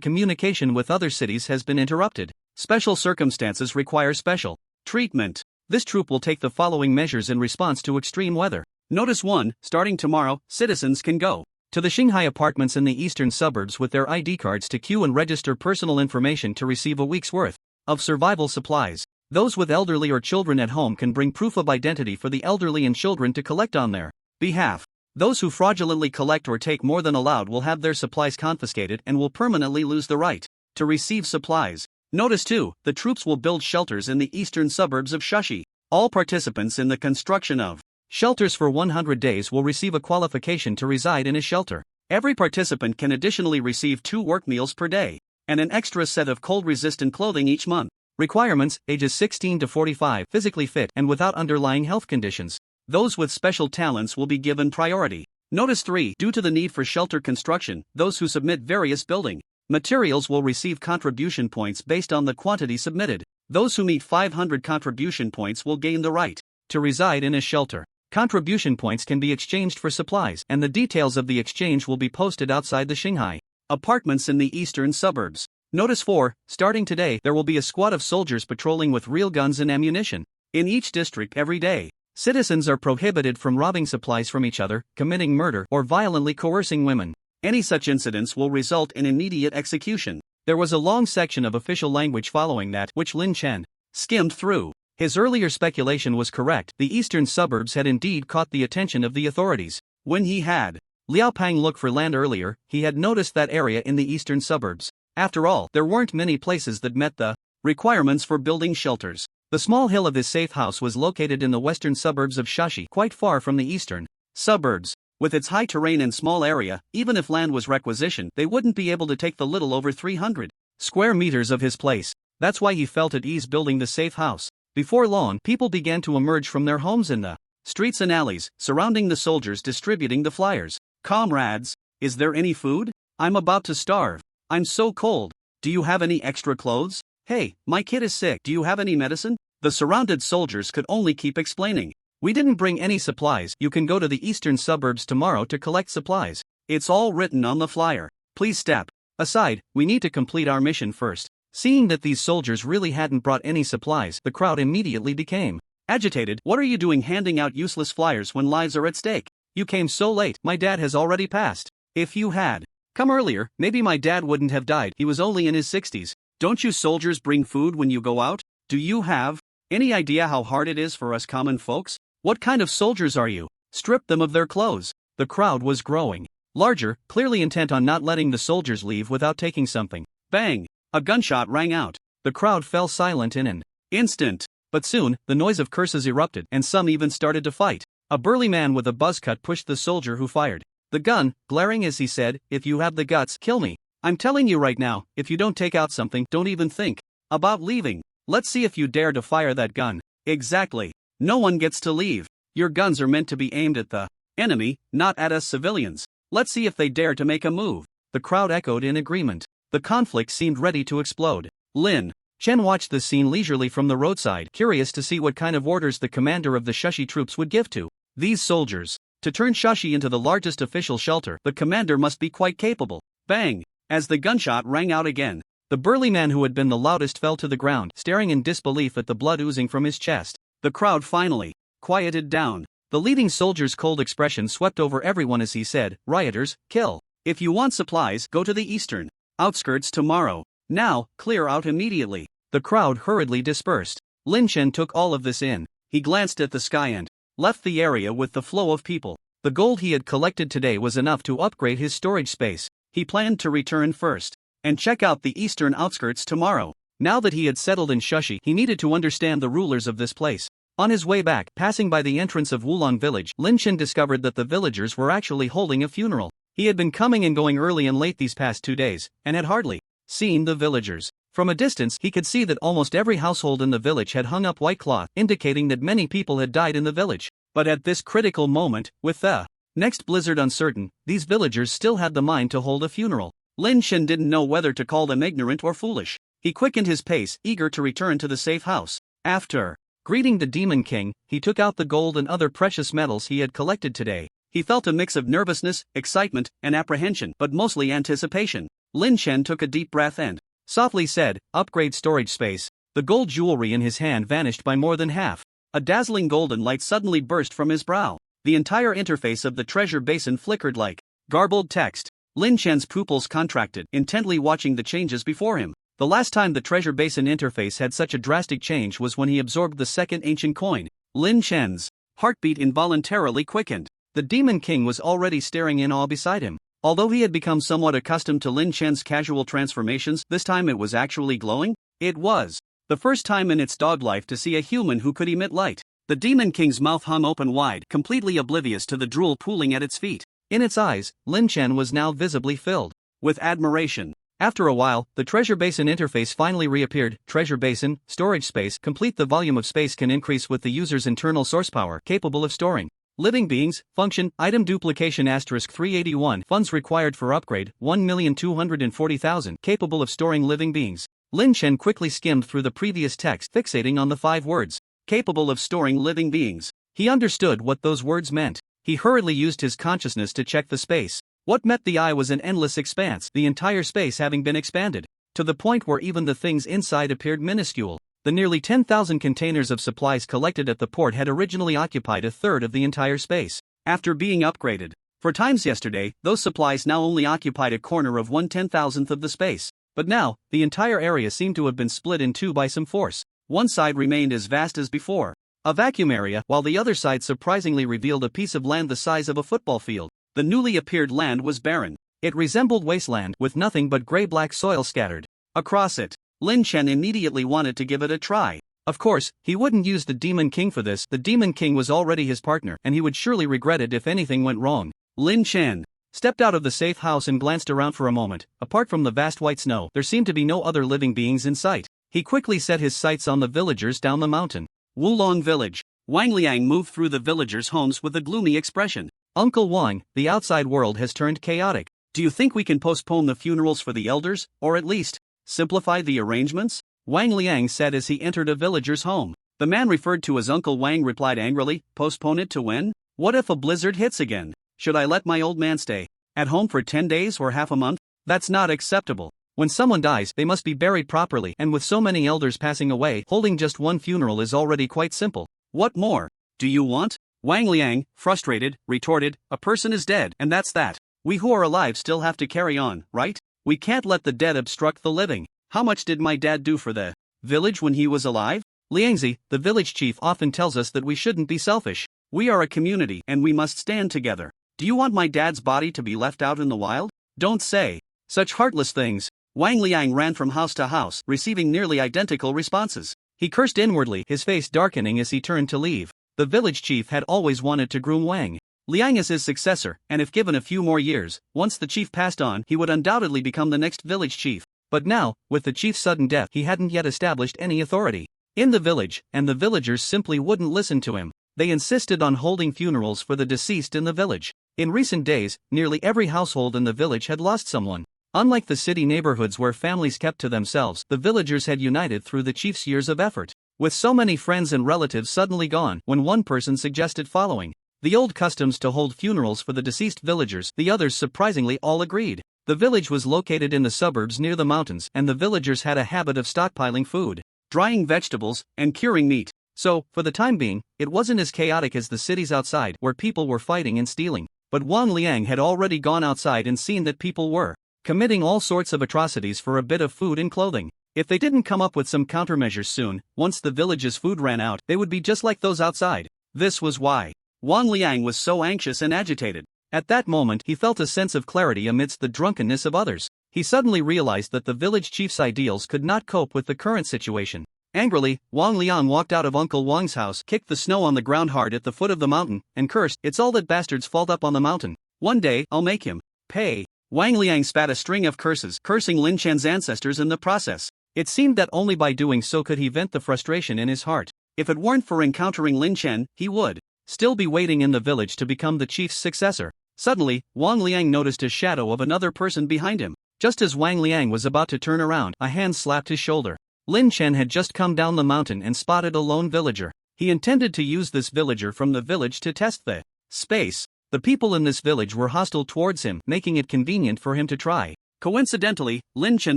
communication with other cities has been interrupted. Special circumstances require special treatment. This troop will take the following measures in response to extreme weather. Notice 1, starting tomorrow, citizens can go to the Shanghai apartments in the eastern suburbs with their ID cards to queue and register personal information to receive a week's worth of survival supplies. Those with elderly or children at home can bring proof of identity for the elderly and children to collect on their behalf. Those who fraudulently collect or take more than allowed will have their supplies confiscated and will permanently lose the right to receive supplies. Notice 2, the troops will build shelters in the eastern suburbs of Shashi. All participants in the construction of shelters for 100 days will receive a qualification to reside in a shelter. Every participant can additionally receive 2 work meals per day, and an extra set of cold-resistant clothing each month. Requirements, ages 16 to 45, physically fit and without underlying health conditions. Those with special talents will be given priority. Notice 3, due to the need for shelter construction, those who submit various building materials will receive contribution points based on the quantity submitted. Those who meet 500 contribution points will gain the right to reside in a shelter. Contribution points can be exchanged for supplies, and the details of the exchange will be posted outside the Shanghai apartments in the eastern suburbs. Notice 4, starting today, there will be a squad of soldiers patrolling with real guns and ammunition in each district every day. Citizens are prohibited from robbing supplies from each other, committing murder, or violently coercing women. Any such incidents will result in immediate execution. There was a long section of official language following that, which Lin Chen skimmed through. His earlier speculation was correct. The eastern suburbs had indeed caught the attention of the authorities. When he had Liao Pang look for land earlier, he had noticed that area in the eastern suburbs. After all, there weren't many places that met the requirements for building shelters. The small hill of his safe house was located in the western suburbs of Shashi, quite far from the eastern suburbs. With its high terrain and small area, even if land was requisitioned, they wouldn't be able to take the little over 300 square meters of his place. That's why he felt at ease building the safe house. Before long, people began to emerge from their homes in the streets and alleys, surrounding the soldiers distributing the flyers. Comrades, is there any food? I'm about to starve. I'm so cold. Do you have any extra clothes? Hey, my kid is sick. Do you have any medicine? The surrounded soldiers could only keep explaining. We didn't bring any supplies. You can go to the eastern suburbs tomorrow to collect supplies. It's all written on the flyer. Please step aside, we need to complete our mission first. Seeing that these soldiers really hadn't brought any supplies, the crowd immediately became agitated. What are you doing handing out useless flyers when lives are at stake? You came so late, my dad has already passed. If you had come earlier, maybe my dad wouldn't have died. He was only in his 60s. Don't you soldiers bring food when you go out? Do you have any idea how hard it is for us common folks? What kind of soldiers are you? Strip them of their clothes. The crowd was growing larger, clearly intent on not letting the soldiers leave without taking something. Bang! A gunshot rang out. The crowd fell silent in an instant. But soon, the noise of curses erupted, and some even started to fight. A burly man with a buzz cut pushed the soldier who fired the gun, glaring as he said, "If you have the guts, kill me. I'm telling you right now, if you don't take out something, don't even think about leaving. Let's see if you dare to fire that gun." Exactly. No one gets to leave. Your guns are meant to be aimed at the Enemy, not at us civilians. Let's see if they dare to make a move. The crowd echoed in agreement. The conflict seemed ready to explode. Lin Chen watched the scene leisurely from the roadside, curious to see what kind of orders the commander of the Shashi troops would give to these soldiers. To turn Shashi into the largest official shelter, the commander must be quite capable. Bang! As the gunshot rang out again, the burly man who had been the loudest fell to the ground, staring in disbelief at the blood oozing from his chest. the crowd finally quieted down. The leading soldier's cold expression swept over everyone as he said, "Rioters, kill. If you want supplies, go to the eastern outskirts tomorrow. Now, clear out immediately." The crowd hurriedly dispersed. Lin Chen took all of this in. He glanced at the sky and left the area with the flow of people. The gold he had collected today was enough to upgrade his storage space. He planned to return first and check out the eastern outskirts tomorrow. Now that he had settled in Shashi, he needed to understand the rulers of this place. On his way back, passing by the entrance of Wulong village, Lin Chen discovered that the villagers were actually holding a funeral. He had been coming and going early and late these past 2 days, and had hardly seen the villagers. From a distance, he could see that almost every household in the village had hung up white cloth, indicating that many people had died in the village. But at this critical moment, with the next blizzard uncertain, these villagers still had the mind to hold a funeral. Lin Chen didn't know whether to call them ignorant or foolish. He quickened his pace, eager to return to the safe house. After greeting the Demon King, he took out the gold and other precious metals he had collected today. He felt a mix of nervousness, excitement, and apprehension, but mostly anticipation. Lin Chen took a deep breath and softly said, "Upgrade storage space." The gold jewelry in his hand vanished by more than half. A dazzling golden light suddenly burst from his brow. The entire interface of the treasure basin flickered like garbled text. Lin Chen's pupils contracted, intently watching the changes before him. The last time the treasure basin interface had such a drastic change was when he absorbed the second ancient coin. Lin Chen's heartbeat involuntarily quickened. The Demon King was already staring in awe beside him. Although he had become somewhat accustomed to Lin Chen's casual transformations, this time it was actually glowing. It was the first time in its dog life to see a human who could emit light. The Demon King's mouth hung open wide, completely oblivious to the drool pooling at its feet. In its eyes, Lin Chen was now visibly filled with admiration. After a while, the treasure basin interface finally reappeared. Treasure basin, storage space, complete. The volume of space can increase with the user's internal source power, capable of storing living beings. Function, item duplication *381. Funds required for upgrade, 1,240,000. Capable of storing living beings. Lin Chen quickly skimmed through the previous text, fixating on the 5 words. Capable of storing living beings. He understood what those words meant. He hurriedly used his consciousness to check the space. What met the eye was an endless expanse, the entire space having been expanded to the point where even the things inside appeared minuscule. The nearly 10,000 containers of supplies collected at the port had originally occupied a third of the entire space. After being upgraded 4 times yesterday, those supplies now only occupied a corner of 1/10,000th of the space. But now, the entire area seemed to have been split in two by some force. One side remained as vast as before, a vacuum area, while the other side surprisingly revealed a piece of land the size of a football field. The newly appeared land was barren. It resembled wasteland, with nothing but gray-black soil scattered across it. Lin Chen immediately wanted to give it a try. Of course, he wouldn't use the Demon King for this. The Demon King was already his partner, and he would surely regret it if anything went wrong. Lin Chen stepped out of the safe house and glanced around for a moment. Apart from the vast white snow, there seemed to be no other living beings in sight. He quickly set his sights on the villagers down the mountain. Wulong village. Wang Liang moved through the villagers' homes with a gloomy expression. "Uncle Wang, the outside world has turned chaotic. Do you think we can postpone the funerals for the elders, or at least simplify the arrangements?" Wang Liang said as he entered a villager's home. The man referred to as Uncle Wang replied angrily, "Postpone it to when? What if a blizzard hits again? Should I let my old man stay at home for 10 days or half a month? That's not acceptable. When someone dies, they must be buried properly, and with so many elders passing away, holding just one funeral is already quite simple. What more do you want?" Wang Liang, frustrated, retorted, "A person is dead, and that's that. We who are alive still have to carry on, right? We can't let the dead obstruct the living. How much did my dad do for the village when he was alive?" Liangzi, the village chief, often tells us that we shouldn't be selfish. We are a community, and we must stand together. Do you want my dad's body to be left out in the wild? Don't say such heartless things. Wang Liang ran from house to house, receiving nearly identical responses. He cursed inwardly, his face darkening as he turned to leave. The village chief had always wanted to groom Wang Liang as his successor, and if given a few more years, once the chief passed on, he would undoubtedly become the next village chief. But now, with the chief's sudden death, he hadn't yet established any authority in the village, and the villagers simply wouldn't listen to him. They insisted on holding funerals for the deceased in the village. In recent days, nearly every household in the village had lost someone. Unlike the city neighborhoods where families kept to themselves, the villagers had united through the chief's years of effort. With so many friends and relatives suddenly gone, when one person suggested following the old customs to hold funerals for the deceased villagers, the others surprisingly all agreed. The village was located in the suburbs near the mountains, and the villagers had a habit of stockpiling food, drying vegetables, and curing meat. So, for the time being, it wasn't as chaotic as the cities outside, where people were fighting and stealing. But Wang Liang had already gone outside and seen that people were committing all sorts of atrocities for a bit of food and clothing. If they didn't come up with some countermeasures soon, once the village's food ran out, they would be just like those outside. This was why Wang Liang was so anxious and agitated. At that moment, he felt a sense of clarity amidst the drunkenness of others. He suddenly realized that the village chief's ideals could not cope with the current situation. Angrily, Wang Liang walked out of Uncle Wang's house, kicked the snow on the ground hard at the foot of the mountain, and cursed, "It's all that bastard's fault up on the mountain. One day, I'll make him pay." Wang Liang spat a string of curses, cursing Lin Chen's ancestors in the process. It seemed that only by doing so could he vent the frustration in his heart. If it weren't for encountering Lin Chen, he would still be waiting in the village to become the chief's successor. Suddenly, Wang Liang noticed a shadow of another person behind him. Just as Wang Liang was about to turn around, a hand slapped his shoulder. Lin Chen had just come down the mountain and spotted a lone villager. He intended to use this villager from the village to test the space. The people in this village were hostile towards him, making it convenient for him to try. Coincidentally, Lin Chen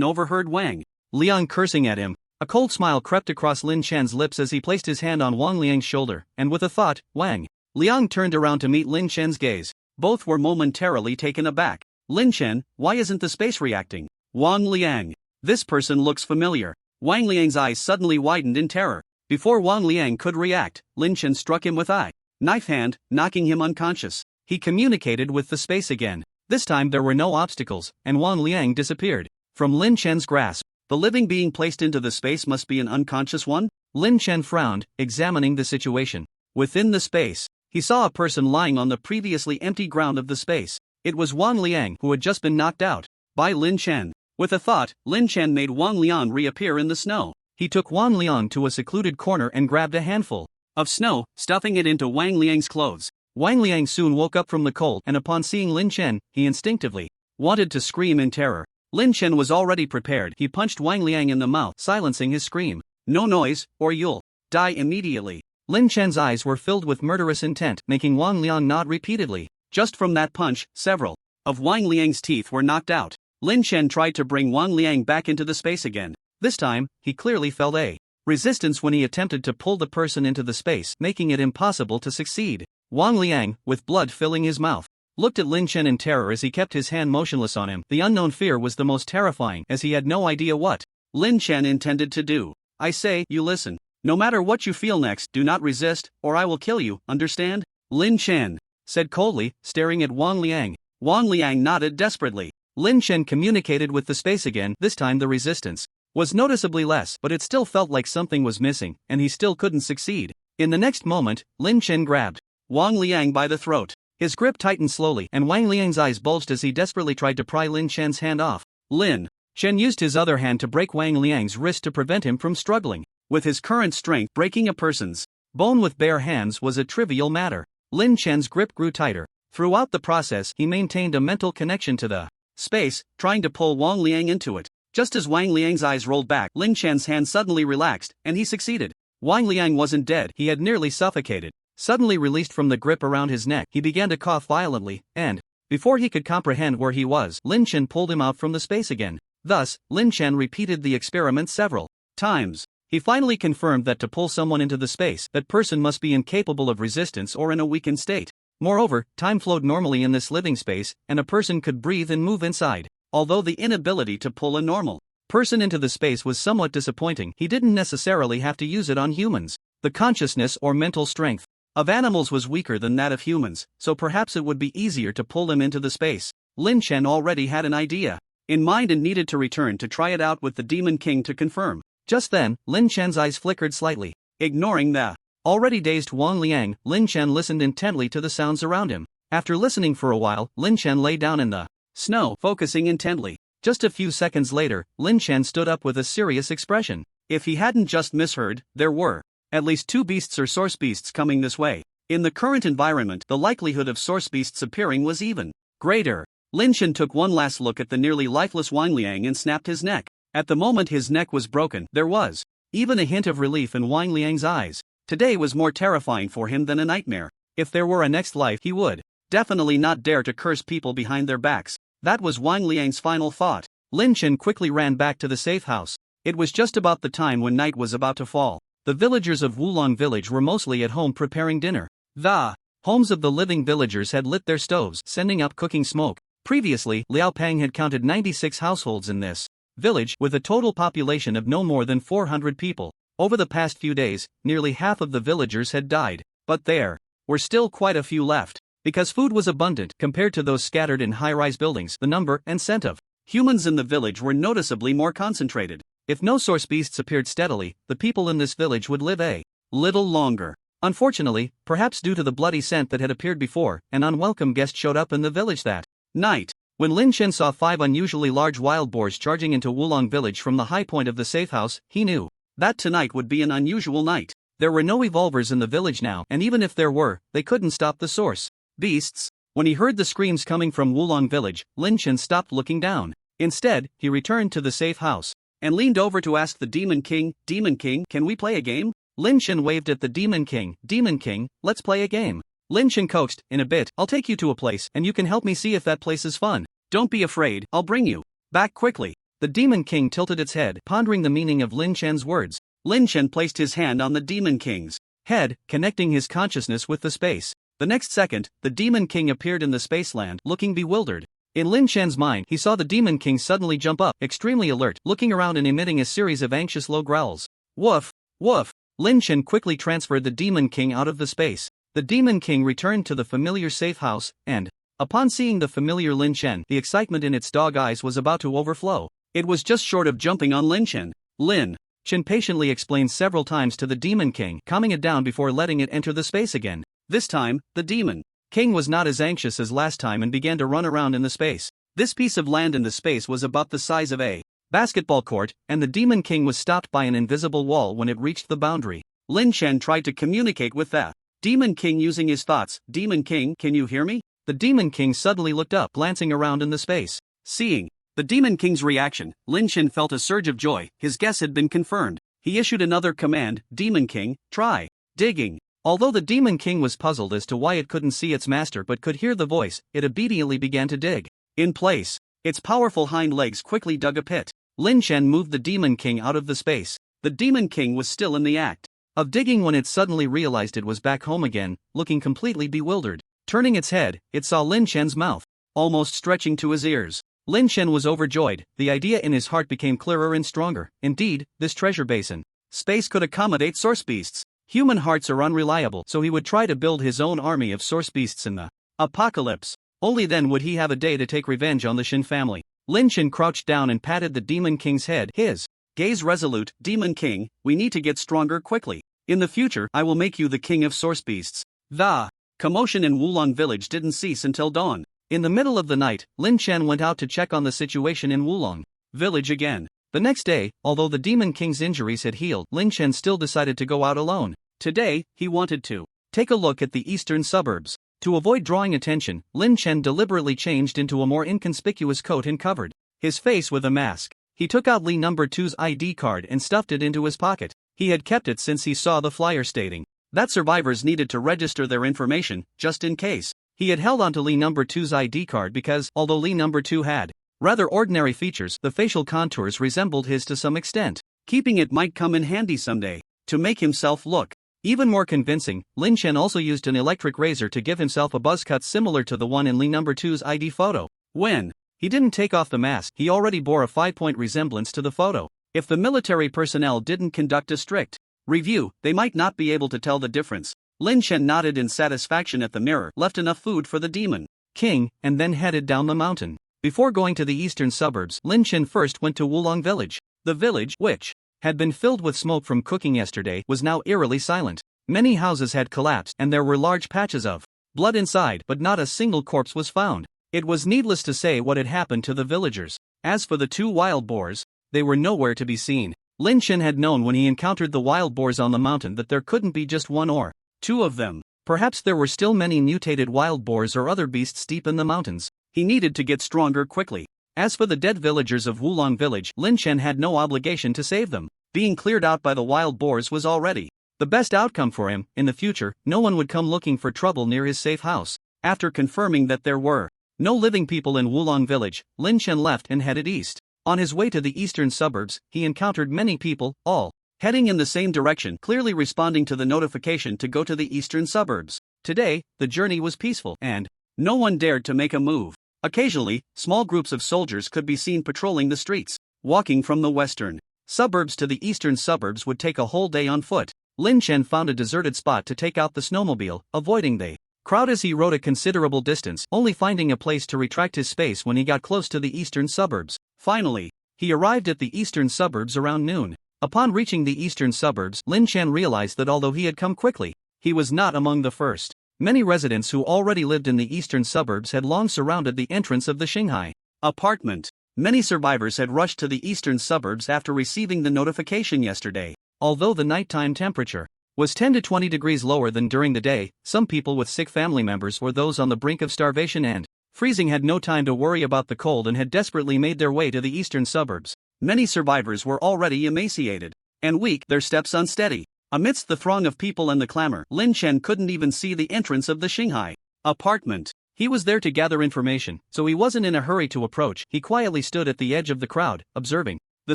overheard Wang Liang cursing at him. A cold smile crept across Lin Chen's lips as he placed his hand on Wang Liang's shoulder, and with a thought, Wang Liang turned around to meet Lin Chen's gaze. Both were momentarily taken aback. Lin Chen, why isn't the space reacting? Wang Liang, this person looks familiar. Wang Liang's eyes suddenly widened in terror. Before Wang Liang could react, Lin Chen struck him with a knife hand, knocking him unconscious. He communicated with the space again. This time there were no obstacles, and Wang Liang disappeared from Lin Chen's grasp. The living being placed into the space must be an unconscious one? Lin Chen frowned, examining the situation. Within the space, he saw a person lying on the previously empty ground of the space. It was Wang Liang, who had just been knocked out by Lin Chen. With a thought, Lin Chen made Wang Liang reappear in the snow. He took Wang Liang to a secluded corner and grabbed a handful of snow, stuffing it into Wang Liang's clothes. Wang Liang soon woke up from the cold, and upon seeing Lin Chen, he instinctively wanted to scream in terror. Lin Chen was already prepared. He punched Wang Liang in the mouth, silencing his scream. "No noise, or you'll die immediately." Lin Chen's eyes were filled with murderous intent, making Wang Liang nod repeatedly. Just from that punch, several of Wang Liang's teeth were knocked out. Lin Chen tried to bring Wang Liang back into the space again. This time, he clearly felt a resistance when he attempted to pull the person into the space, making it impossible to succeed. Wang Liang, with blood filling his mouth, looked at Lin Chen in terror as he kept his hand motionless on him. The unknown fear was the most terrifying, as he had no idea what Lin Chen intended to do. "I say, you listen. No matter what you feel next, do not resist, or I will kill you, understand?" Lin Chen said coldly, staring at Wang Liang. Wang Liang nodded desperately. Lin Chen communicated with the space again. This time the resistance was noticeably less, but it still felt like something was missing, and he still couldn't succeed. In the next moment, Lin Chen grabbed Wang Liang by the throat. His grip tightened slowly, and Wang Liang's eyes bulged as he desperately tried to pry Lin Chen's hand off. Lin Chen used his other hand to break Wang Liang's wrist to prevent him from struggling. With his current strength, breaking a person's bone with bare hands was a trivial matter. Lin Chen's grip grew tighter. Throughout the process, he maintained a mental connection to the space, trying to pull Wang Liang into it. Just as Wang Liang's eyes rolled back, Lin Chen's hand suddenly relaxed, and he succeeded. Wang Liang wasn't dead, he had nearly suffocated. Suddenly released from the grip around his neck, he began to cough violently, and, before he could comprehend where he was, Lin Chen pulled him out from the space again. Thus, Lin Chen repeated the experiment several times. He finally confirmed that to pull someone into the space, that person must be incapable of resistance or in a weakened state. Moreover, time flowed normally in this living space, and a person could breathe and move inside. Although the inability to pull a normal person into the space was somewhat disappointing, he didn't necessarily have to use it on humans. The consciousness or mental strength of animals was weaker than that of humans, so perhaps it would be easier to pull them into the space. Lin Chen already had an idea in mind and needed to return to try it out with the Demon King to confirm. Just then, Lin Chen's eyes flickered slightly. Ignoring the already dazed Wang Liang, Lin Chen listened intently to the sounds around him. After listening for a while, Lin Chen lay down in the snow, focusing intently. Just a few seconds later, Lin Chen stood up with a serious expression. If he hadn't just misheard, there were at least 2 beasts or source beasts coming this way. In the current environment, the likelihood of source beasts appearing was even greater. Lin Chen took one last look at the nearly lifeless Wang Liang and snapped his neck. At the moment his neck was broken, there was even a hint of relief in Wang Liang's eyes. Today was more terrifying for him than a nightmare. If there were a next life, he would definitely not dare to curse people behind their backs. That was Wang Liang's final thought. Lin Chen quickly ran back to the safe house. It was just about the time when night was about to fall. The villagers of Wulong village were mostly at home preparing dinner. The homes of the living villagers had lit their stoves, sending up cooking smoke. Previously, Liao Pang had counted 96 households in this village, with a total population of no more than 400 people. Over the past few days, nearly half of the villagers had died, but there were still quite a few left. Because food was abundant compared to those scattered in high-rise buildings, the number and scent of humans in the village were noticeably more concentrated. If no source beasts appeared steadily, the people in this village would live a little longer. Unfortunately, perhaps due to the bloody scent that had appeared before, an unwelcome guest showed up in the village that night. When Lin Chen saw 5 unusually large wild boars charging into Wulong village from the high point of the safe house, he knew that tonight would be an unusual night. There were no evolvers in the village now, and even if there were, they couldn't stop the source beasts. When he heard the screams coming from Wulong village, Lin Chen stopped looking down. Instead, he returned to the safe house and leaned over to ask the Demon King, "Demon King, can we play a game?" Lin Chen waved at the Demon King. "Demon King, let's play a game." Lin Chen coaxed, "In a bit, I'll take you to a place, and you can help me see if that place is fun. Don't be afraid, I'll bring you back quickly." The Demon King tilted its head, pondering the meaning of Lin Chen's words. Lin Chen placed his hand on the Demon King's head, connecting his consciousness with the space. The next second, the Demon King appeared in the spaceland, looking bewildered. In Lin Chen's mind, he saw the Demon King suddenly jump up, extremely alert, looking around and emitting a series of anxious low growls. Woof, woof. Lin Chen quickly transferred the Demon King out of the space. The Demon King returned to the familiar safe house, and, upon seeing the familiar Lin Chen, the excitement in its dog eyes was about to overflow. It was just short of jumping on Lin Chen. Lin Chen patiently explained several times to the Demon King, calming it down before letting it enter the space again. This time, the Demon King was not as anxious as last time and began to run around in the space. This piece of land in the space was about the size of a basketball court, and the Demon King was stopped by an invisible wall when it reached the boundary. Lin Chen tried to communicate with the Demon King using his thoughts. "Demon King, can you hear me?" The Demon King suddenly looked up, glancing around in the space. Seeing the Demon King's reaction, Lin Chen felt a surge of joy. His guess had been confirmed. He issued another command, "Demon King, try digging." Although the Demon King was puzzled as to why it couldn't see its master but could hear the voice, it obediently began to dig. In place, its powerful hind legs quickly dug a pit. Lin Chen moved the Demon King out of the space. The Demon King was still in the act of digging when it suddenly realized it was back home again, looking completely bewildered. Turning its head, it saw Lin Chen's mouth, almost stretching to his ears. Lin Chen was overjoyed. The idea in his heart became clearer and stronger. Indeed, this treasure basin space could accommodate source beasts. Human hearts are unreliable, so he would try to build his own army of source beasts in the apocalypse. Only then would he have a day to take revenge on the Shin family. Lin Chen crouched down and patted the Demon King's head, his gaze resolute. "Demon King, we need to get stronger quickly. In the future, I will make you the king of source beasts." The commotion in Wulong village didn't cease until dawn. In the middle of the night, Lin Chen went out to check on the situation in Wulong village again. The next day, although the Demon King's injuries had healed, Lin Chen still decided to go out alone. Today, he wanted to take a look at the eastern suburbs. To avoid drawing attention, Lin Chen deliberately changed into a more inconspicuous coat and covered his face with a mask. He took out Li No. 2's ID card and stuffed it into his pocket. He had kept it since he saw the flyer stating that survivors needed to register their information, just in case. He had held onto Li No. 2's ID card because, although Li No. 2 had rather ordinary features, the facial contours resembled his to some extent. Keeping it might come in handy someday. To make himself look even more convincing, Lin Chen also used an electric razor to give himself a buzz cut similar to the one in Li No. 2's ID photo. When he didn't take off the mask, he already bore a 5-point resemblance to the photo. If the military personnel didn't conduct a strict review, they might not be able to tell the difference. Lin Chen nodded in satisfaction at the mirror, left enough food for the Demon King, and then headed down the mountain. Before going to the eastern suburbs, Lin Chen first went to Wulong village. The village, which had been filled with smoke from cooking yesterday, was now eerily silent. Many houses had collapsed, and there were large patches of blood inside, but not a single corpse was found. It was needless to say what had happened to the villagers. As for the 2 wild boars, they were nowhere to be seen. Lin Chen had known when he encountered the wild boars on the mountain that there couldn't be just 1 or 2 of them. Perhaps there were still many mutated wild boars or other beasts deep in the mountains. He needed to get stronger quickly. As for the dead villagers of Wulong village, Lin Chen had no obligation to save them. Being cleared out by the wild boars was already the best outcome for him. In the future, no one would come looking for trouble near his safe house. After confirming that there were no living people in Wulong village, Lin Chen left and headed east. On his way to the eastern suburbs, he encountered many people, all heading in the same direction, clearly responding to the notification to go to the eastern suburbs. Today, the journey was peaceful, and no one dared to make a move. Occasionally, small groups of soldiers could be seen patrolling the streets. Walking from the western suburbs to the eastern suburbs would take a whole day on foot. Lin Chen found a deserted spot to take out the snowmobile, avoiding the crowd as he rode a considerable distance, only finding a place to retract his space when he got close to the eastern suburbs. Finally, he arrived at the eastern suburbs around noon. Upon reaching the eastern suburbs, Lin Chen realized that although he had come quickly, he was not among the first. Many residents who already lived in the eastern suburbs had long surrounded the entrance of the Shanghai apartment. Many survivors had rushed to the eastern suburbs after receiving the notification yesterday. Although the nighttime temperature was 10 to 20 degrees lower than during the day, some people with sick family members or those on the brink of starvation and freezing had no time to worry about the cold and had desperately made their way to the eastern suburbs. Many survivors were already emaciated and weak, their steps unsteady. Amidst the throng of people and the clamor, Lin Chen couldn't even see the entrance of the Shanghai apartment. He was there to gather information, so he wasn't in a hurry to approach. He quietly stood at the edge of the crowd, observing the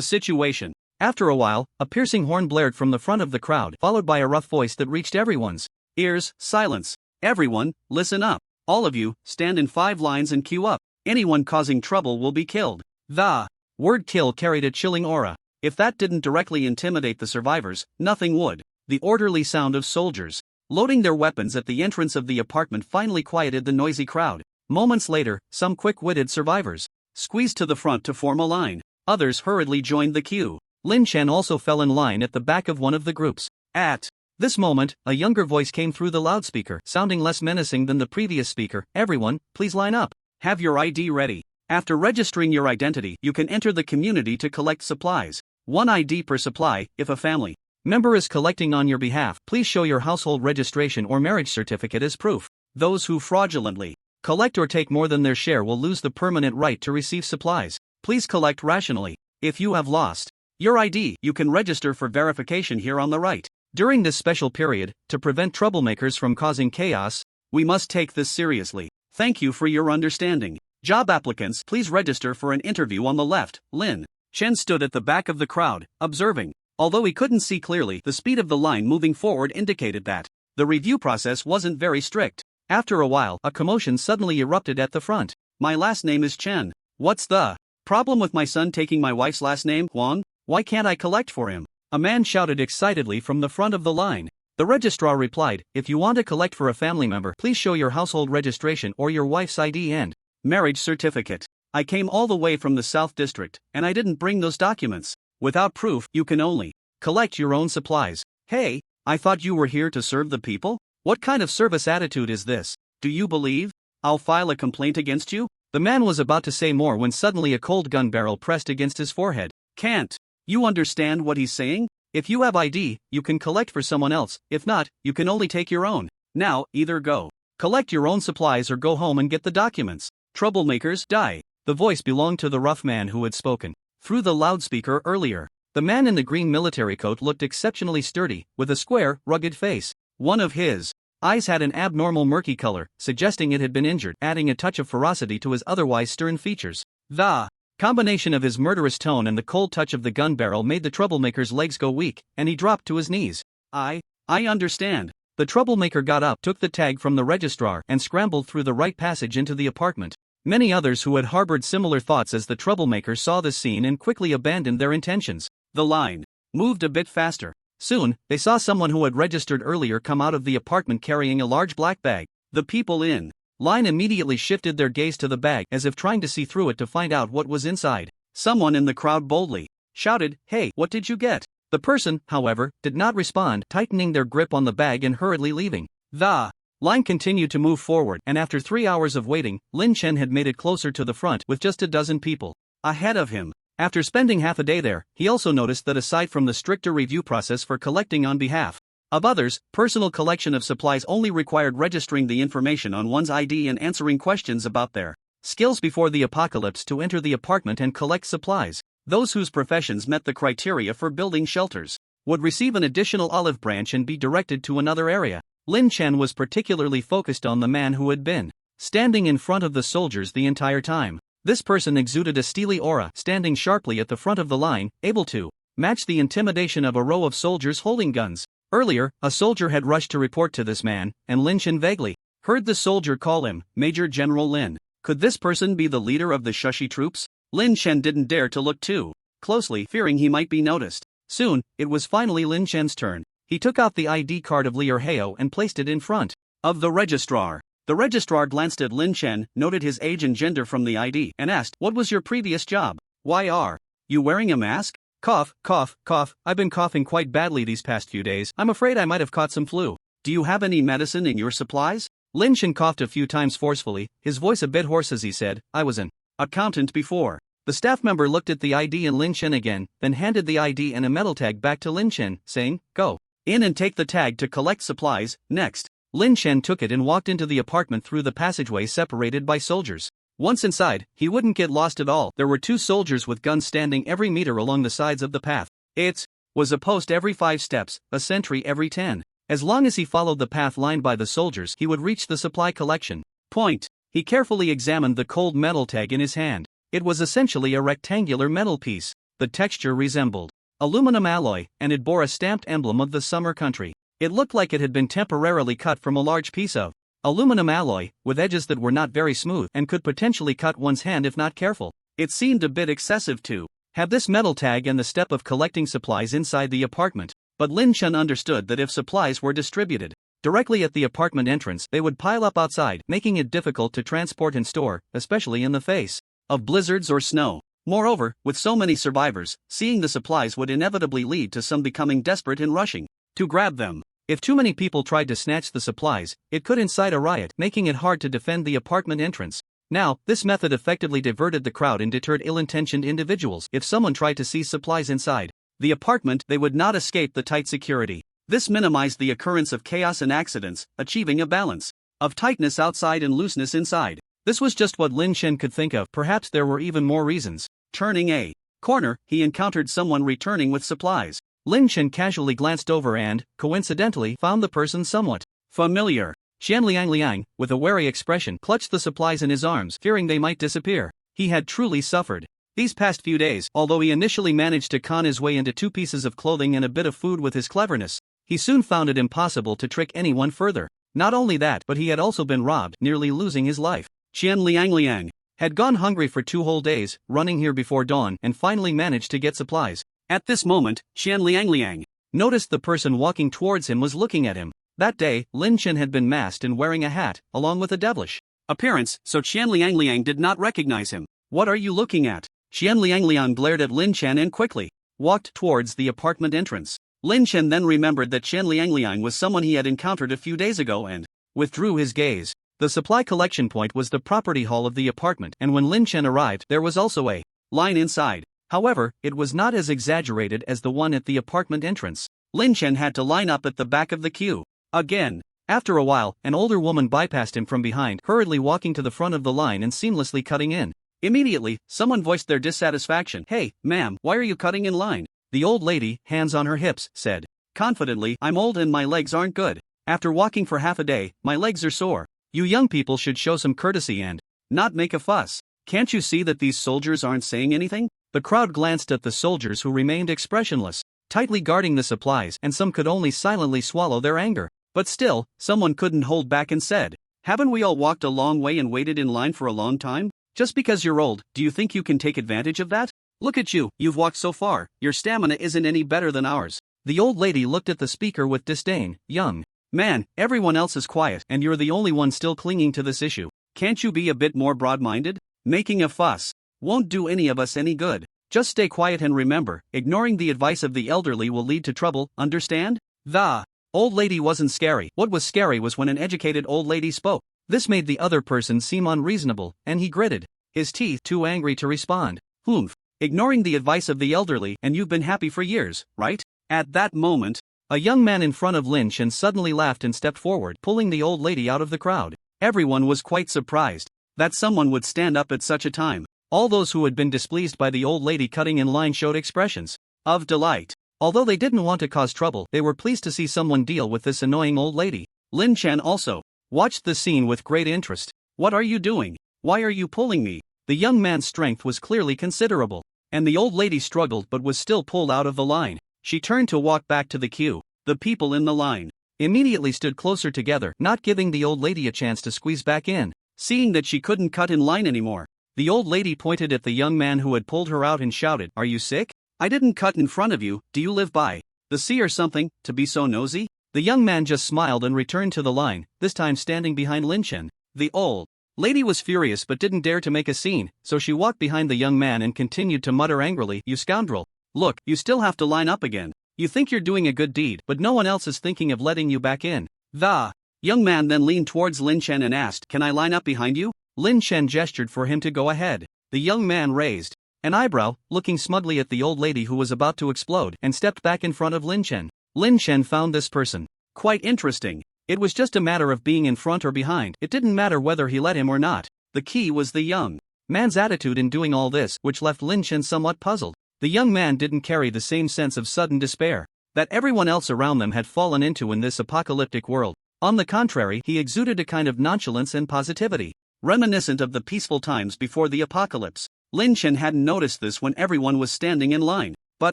situation. After a while, a piercing horn blared from the front of the crowd, followed by a rough voice that reached everyone's ears. Silence. Everyone, listen up. All of you, stand in 5 lines and queue up. Anyone causing trouble will be killed. The word kill carried a chilling aura. If that didn't directly intimidate the survivors, nothing would. The orderly sound of soldiers loading their weapons at the entrance of the apartment finally quieted the noisy crowd. Moments later, some quick-witted survivors squeezed to the front to form a line. Others hurriedly joined the queue. Lin Chen also fell in line at the back of one of the groups. At this moment, a younger voice came through the loudspeaker, sounding less menacing than the previous speaker. Everyone, please line up. Have your ID ready. After registering your identity, you can enter the community to collect supplies. 1 ID per supply. If a family member is collecting on your behalf, please show your household registration or marriage certificate as proof. Those who fraudulently collect or take more than their share will lose the permanent right to receive supplies. Please collect rationally. If you have lost your ID, you can register for verification here on the right. During this special period, to prevent troublemakers from causing chaos, we must take this seriously. Thank you for your understanding. Job applicants, please register for an interview on the left. Lin Chen stood at the back of the crowd, observing. Although he couldn't see clearly, the speed of the line moving forward indicated that the review process wasn't very strict. After a while, a commotion suddenly erupted at the front. My last name is Chen. What's the problem with my son taking my wife's last name, Huang? Why can't I collect for him? A man shouted excitedly from the front of the line. The registrar replied, if you want to collect for a family member, please show your household registration or your wife's ID and marriage certificate. I came all the way from the South District, and I didn't bring those documents. Without proof, you can only collect your own supplies. Hey, I thought you were here to serve the people? What kind of service attitude is this? Do you believe I'll file a complaint against you? The man was about to say more when suddenly a cold gun barrel pressed against his forehead. Can't you understand what he's saying? If you have ID, you can collect for someone else. If not, you can only take your own. Now, either go collect your own supplies or go home and get the documents. Troublemakers, die. The voice belonged to the rough man who had spoken through the loudspeaker earlier. The man in the green military coat looked exceptionally sturdy, with a square, rugged face. One of his eyes had an abnormal murky color, suggesting it had been injured, adding a touch of ferocity to his otherwise stern features. The combination of his murderous tone and the cold touch of the gun barrel made the troublemaker's legs go weak, and he dropped to his knees. I understand. The troublemaker got up, took the tag from the registrar, and scrambled through the right passage into the apartment. Many others who had harbored similar thoughts as the troublemaker saw the scene and quickly abandoned their intentions. The line moved a bit faster. Soon, they saw someone who had registered earlier come out of the apartment carrying a large black bag. The people in line immediately shifted their gaze to the bag as if trying to see through it to find out what was inside. Someone in the crowd boldly shouted, "Hey, what did you get?" The person, however, did not respond, tightening their grip on the bag and hurriedly leaving. The line continued to move forward, and after 3 hours of waiting, Lin Chen had made it closer to the front with just a dozen people ahead of him. After spending half a day there, he also noticed that aside from the stricter review process for collecting on behalf Of others, personal collection of supplies only required registering the information on one's ID and answering questions about their skills before the apocalypse to enter the apartment and collect supplies. Those whose professions met the criteria for building shelters would receive an additional olive branch and be directed to another area. Lin Chen was particularly focused on the man who had been standing in front of the soldiers the entire time. This person exuded a steely aura, standing sharply at the front of the line, able to match the intimidation of a row of soldiers holding guns. Earlier, a soldier had rushed to report to this man, and Lin Chen vaguely heard the soldier call him Major General Lin. Could this person be the leader of the Shushi troops? Lin Chen didn't dare to look too closely, fearing he might be noticed. Soon, it was finally Lin Chen's turn. He took out the ID card of Lier Heo and placed it in front of the registrar. The registrar glanced at Lin Chen, noted his age and gender from the ID, and asked, "What was your previous job? Why are you wearing a mask?" Cough, cough, cough. I've been coughing quite badly these past few days. I'm afraid I might have caught some flu. Do you have any medicine in your supplies? Lin Chen coughed a few times forcefully, his voice a bit hoarse as he said, "I was an accountant before." The staff member looked at the ID and Lin Chen again, then handed the ID and a metal tag back to Lin Chen, saying, "Go in and take the tag to collect supplies." Next, Lin Chen took it and walked into the apartment through the passageway separated by soldiers. Once inside, he wouldn't get lost at all. There were 2 soldiers with guns standing every meter along the sides of the path. It was a post every 5 steps, a sentry every 10. As long as he followed the path lined by the soldiers, he would reach the supply collection point. He carefully examined the cold metal tag in his hand. It was essentially a rectangular metal piece. The texture resembled aluminum alloy, and it bore a stamped emblem of the summer country. It looked like it had been temporarily cut from a large piece of aluminum alloy, with edges that were not very smooth and could potentially cut one's hand if not careful. It seemed a bit excessive to have this metal tag and the step of collecting supplies inside the apartment. But Lin Chen understood that if supplies were distributed directly at the apartment entrance, they would pile up outside, making it difficult to transport and store, especially in the face of blizzards or snow. Moreover, with so many survivors, seeing the supplies would inevitably lead to some becoming desperate and rushing to grab them. If too many people tried to snatch the supplies, it could incite a riot, making it hard to defend the apartment entrance. Now, this method effectively diverted the crowd and deterred ill-intentioned individuals. If someone tried to seize supplies inside the apartment, they would not escape the tight security. This minimized the occurrence of chaos and accidents, achieving a balance of tightness outside and looseness inside. This was just what Lin Chen could think of. Perhaps there were even more reasons. Turning a corner, he encountered someone returning with supplies. Lin Chen casually glanced over and, coincidentally, found the person somewhat familiar. Xian Liang, with a wary expression, clutched the supplies in his arms, fearing they might disappear. He had truly suffered these past few days. Although he initially managed to con his way into 2 pieces of clothing and a bit of food with his cleverness, he soon found it impossible to trick anyone further. Not only that, but he had also been robbed, nearly losing his life. Xian Liang had gone hungry for 2 whole days, running here before dawn, and finally managed to get supplies. At this moment, Xian Liang noticed the person walking towards him was looking at him. That day, Lin Chen had been masked and wearing a hat, along with a devilish appearance, so Xian Liang did not recognize him. "What are you looking at?" Xian Liang glared at Lin Chen and quickly walked towards the apartment entrance. Lin Chen then remembered that Xian Liang was someone he had encountered a few days ago and withdrew his gaze. The supply collection point was the property hall of the apartment, and when Lin Chen arrived, there was also a line inside. However, it was not as exaggerated as the one at the apartment entrance. Lin Chen had to line up at the back of the queue again. After a while, an older woman bypassed him from behind, hurriedly walking to the front of the line and seamlessly cutting in. Immediately, someone voiced their dissatisfaction. "Hey, ma'am, why are you cutting in line?" The old lady, hands on her hips, said confidently, "I'm old and my legs aren't good. After walking for half a day, my legs are sore. You young people should show some courtesy and not make a fuss. Can't you see that these soldiers aren't saying anything?" The crowd glanced at the soldiers, who remained expressionless, tightly guarding the supplies, and some could only silently swallow their anger. But still, someone couldn't hold back and said, "Haven't we all walked a long way and waited in line for a long time? Just because you're old, do you think you can take advantage of that? Look at you, you've walked so far, your stamina isn't any better than ours." The old lady looked at the speaker with disdain. "Young man, everyone else is quiet, and you're the only one still clinging to this issue. Can't you be a bit more broad-minded? Making a fuss won't do any of us any good. Just stay quiet and remember, ignoring the advice of the elderly will lead to trouble, understand?" The old lady wasn't scary. What was scary was when an educated old lady spoke. This made the other person seem unreasonable, and he gritted his teeth, too angry to respond. "Humph. Ignoring the advice of the elderly, and you've been happy for years, right?" At that moment, A young man in front of Lin Chen suddenly laughed and stepped forward, pulling the old lady out of the crowd. Everyone was quite surprised that someone would stand up at such a time. All those who had been displeased by the old lady cutting in line showed expressions of delight. Although they didn't want to cause trouble, they were pleased to see someone deal with this annoying old lady. Lin Chen also watched the scene with great interest. "What are you doing? Why are you pulling me?" The young man's strength was clearly considerable, and the old lady struggled but was still pulled out of the line. She turned to walk back to the queue. The people in the line immediately stood closer together, not giving the old lady a chance to squeeze back in. Seeing that she couldn't cut in line anymore, the old lady pointed at the young man who had pulled her out and shouted, "Are you sick? I didn't cut in front of you. Do you live by the sea or something, to be so nosy?" The young man just smiled and returned to the line, this time standing behind Lin Chen. The old lady was furious but didn't dare to make a scene, so she walked behind the young man and continued to mutter angrily, "You scoundrel. Look, you still have to line up again. You think you're doing a good deed, but no one else is thinking of letting you back in." The young man then leaned towards Lin Chen and asked, "Can I line up behind you?" Lin Chen gestured for him to go ahead. The young man raised an eyebrow, looking smugly at the old lady who was about to explode, and stepped back in front of Lin Chen. Lin Chen found this person quite interesting. It was just a matter of being in front or behind. It didn't matter whether he let him or not. The key was the young man's attitude in doing all this, which left Lin Chen somewhat puzzled. The young man didn't carry the same sense of sudden despair that everyone else around them had fallen into in this apocalyptic world. On the contrary, he exuded a kind of nonchalance and positivity, reminiscent of the peaceful times before the apocalypse. Lin Chen hadn't noticed this when everyone was standing in line, but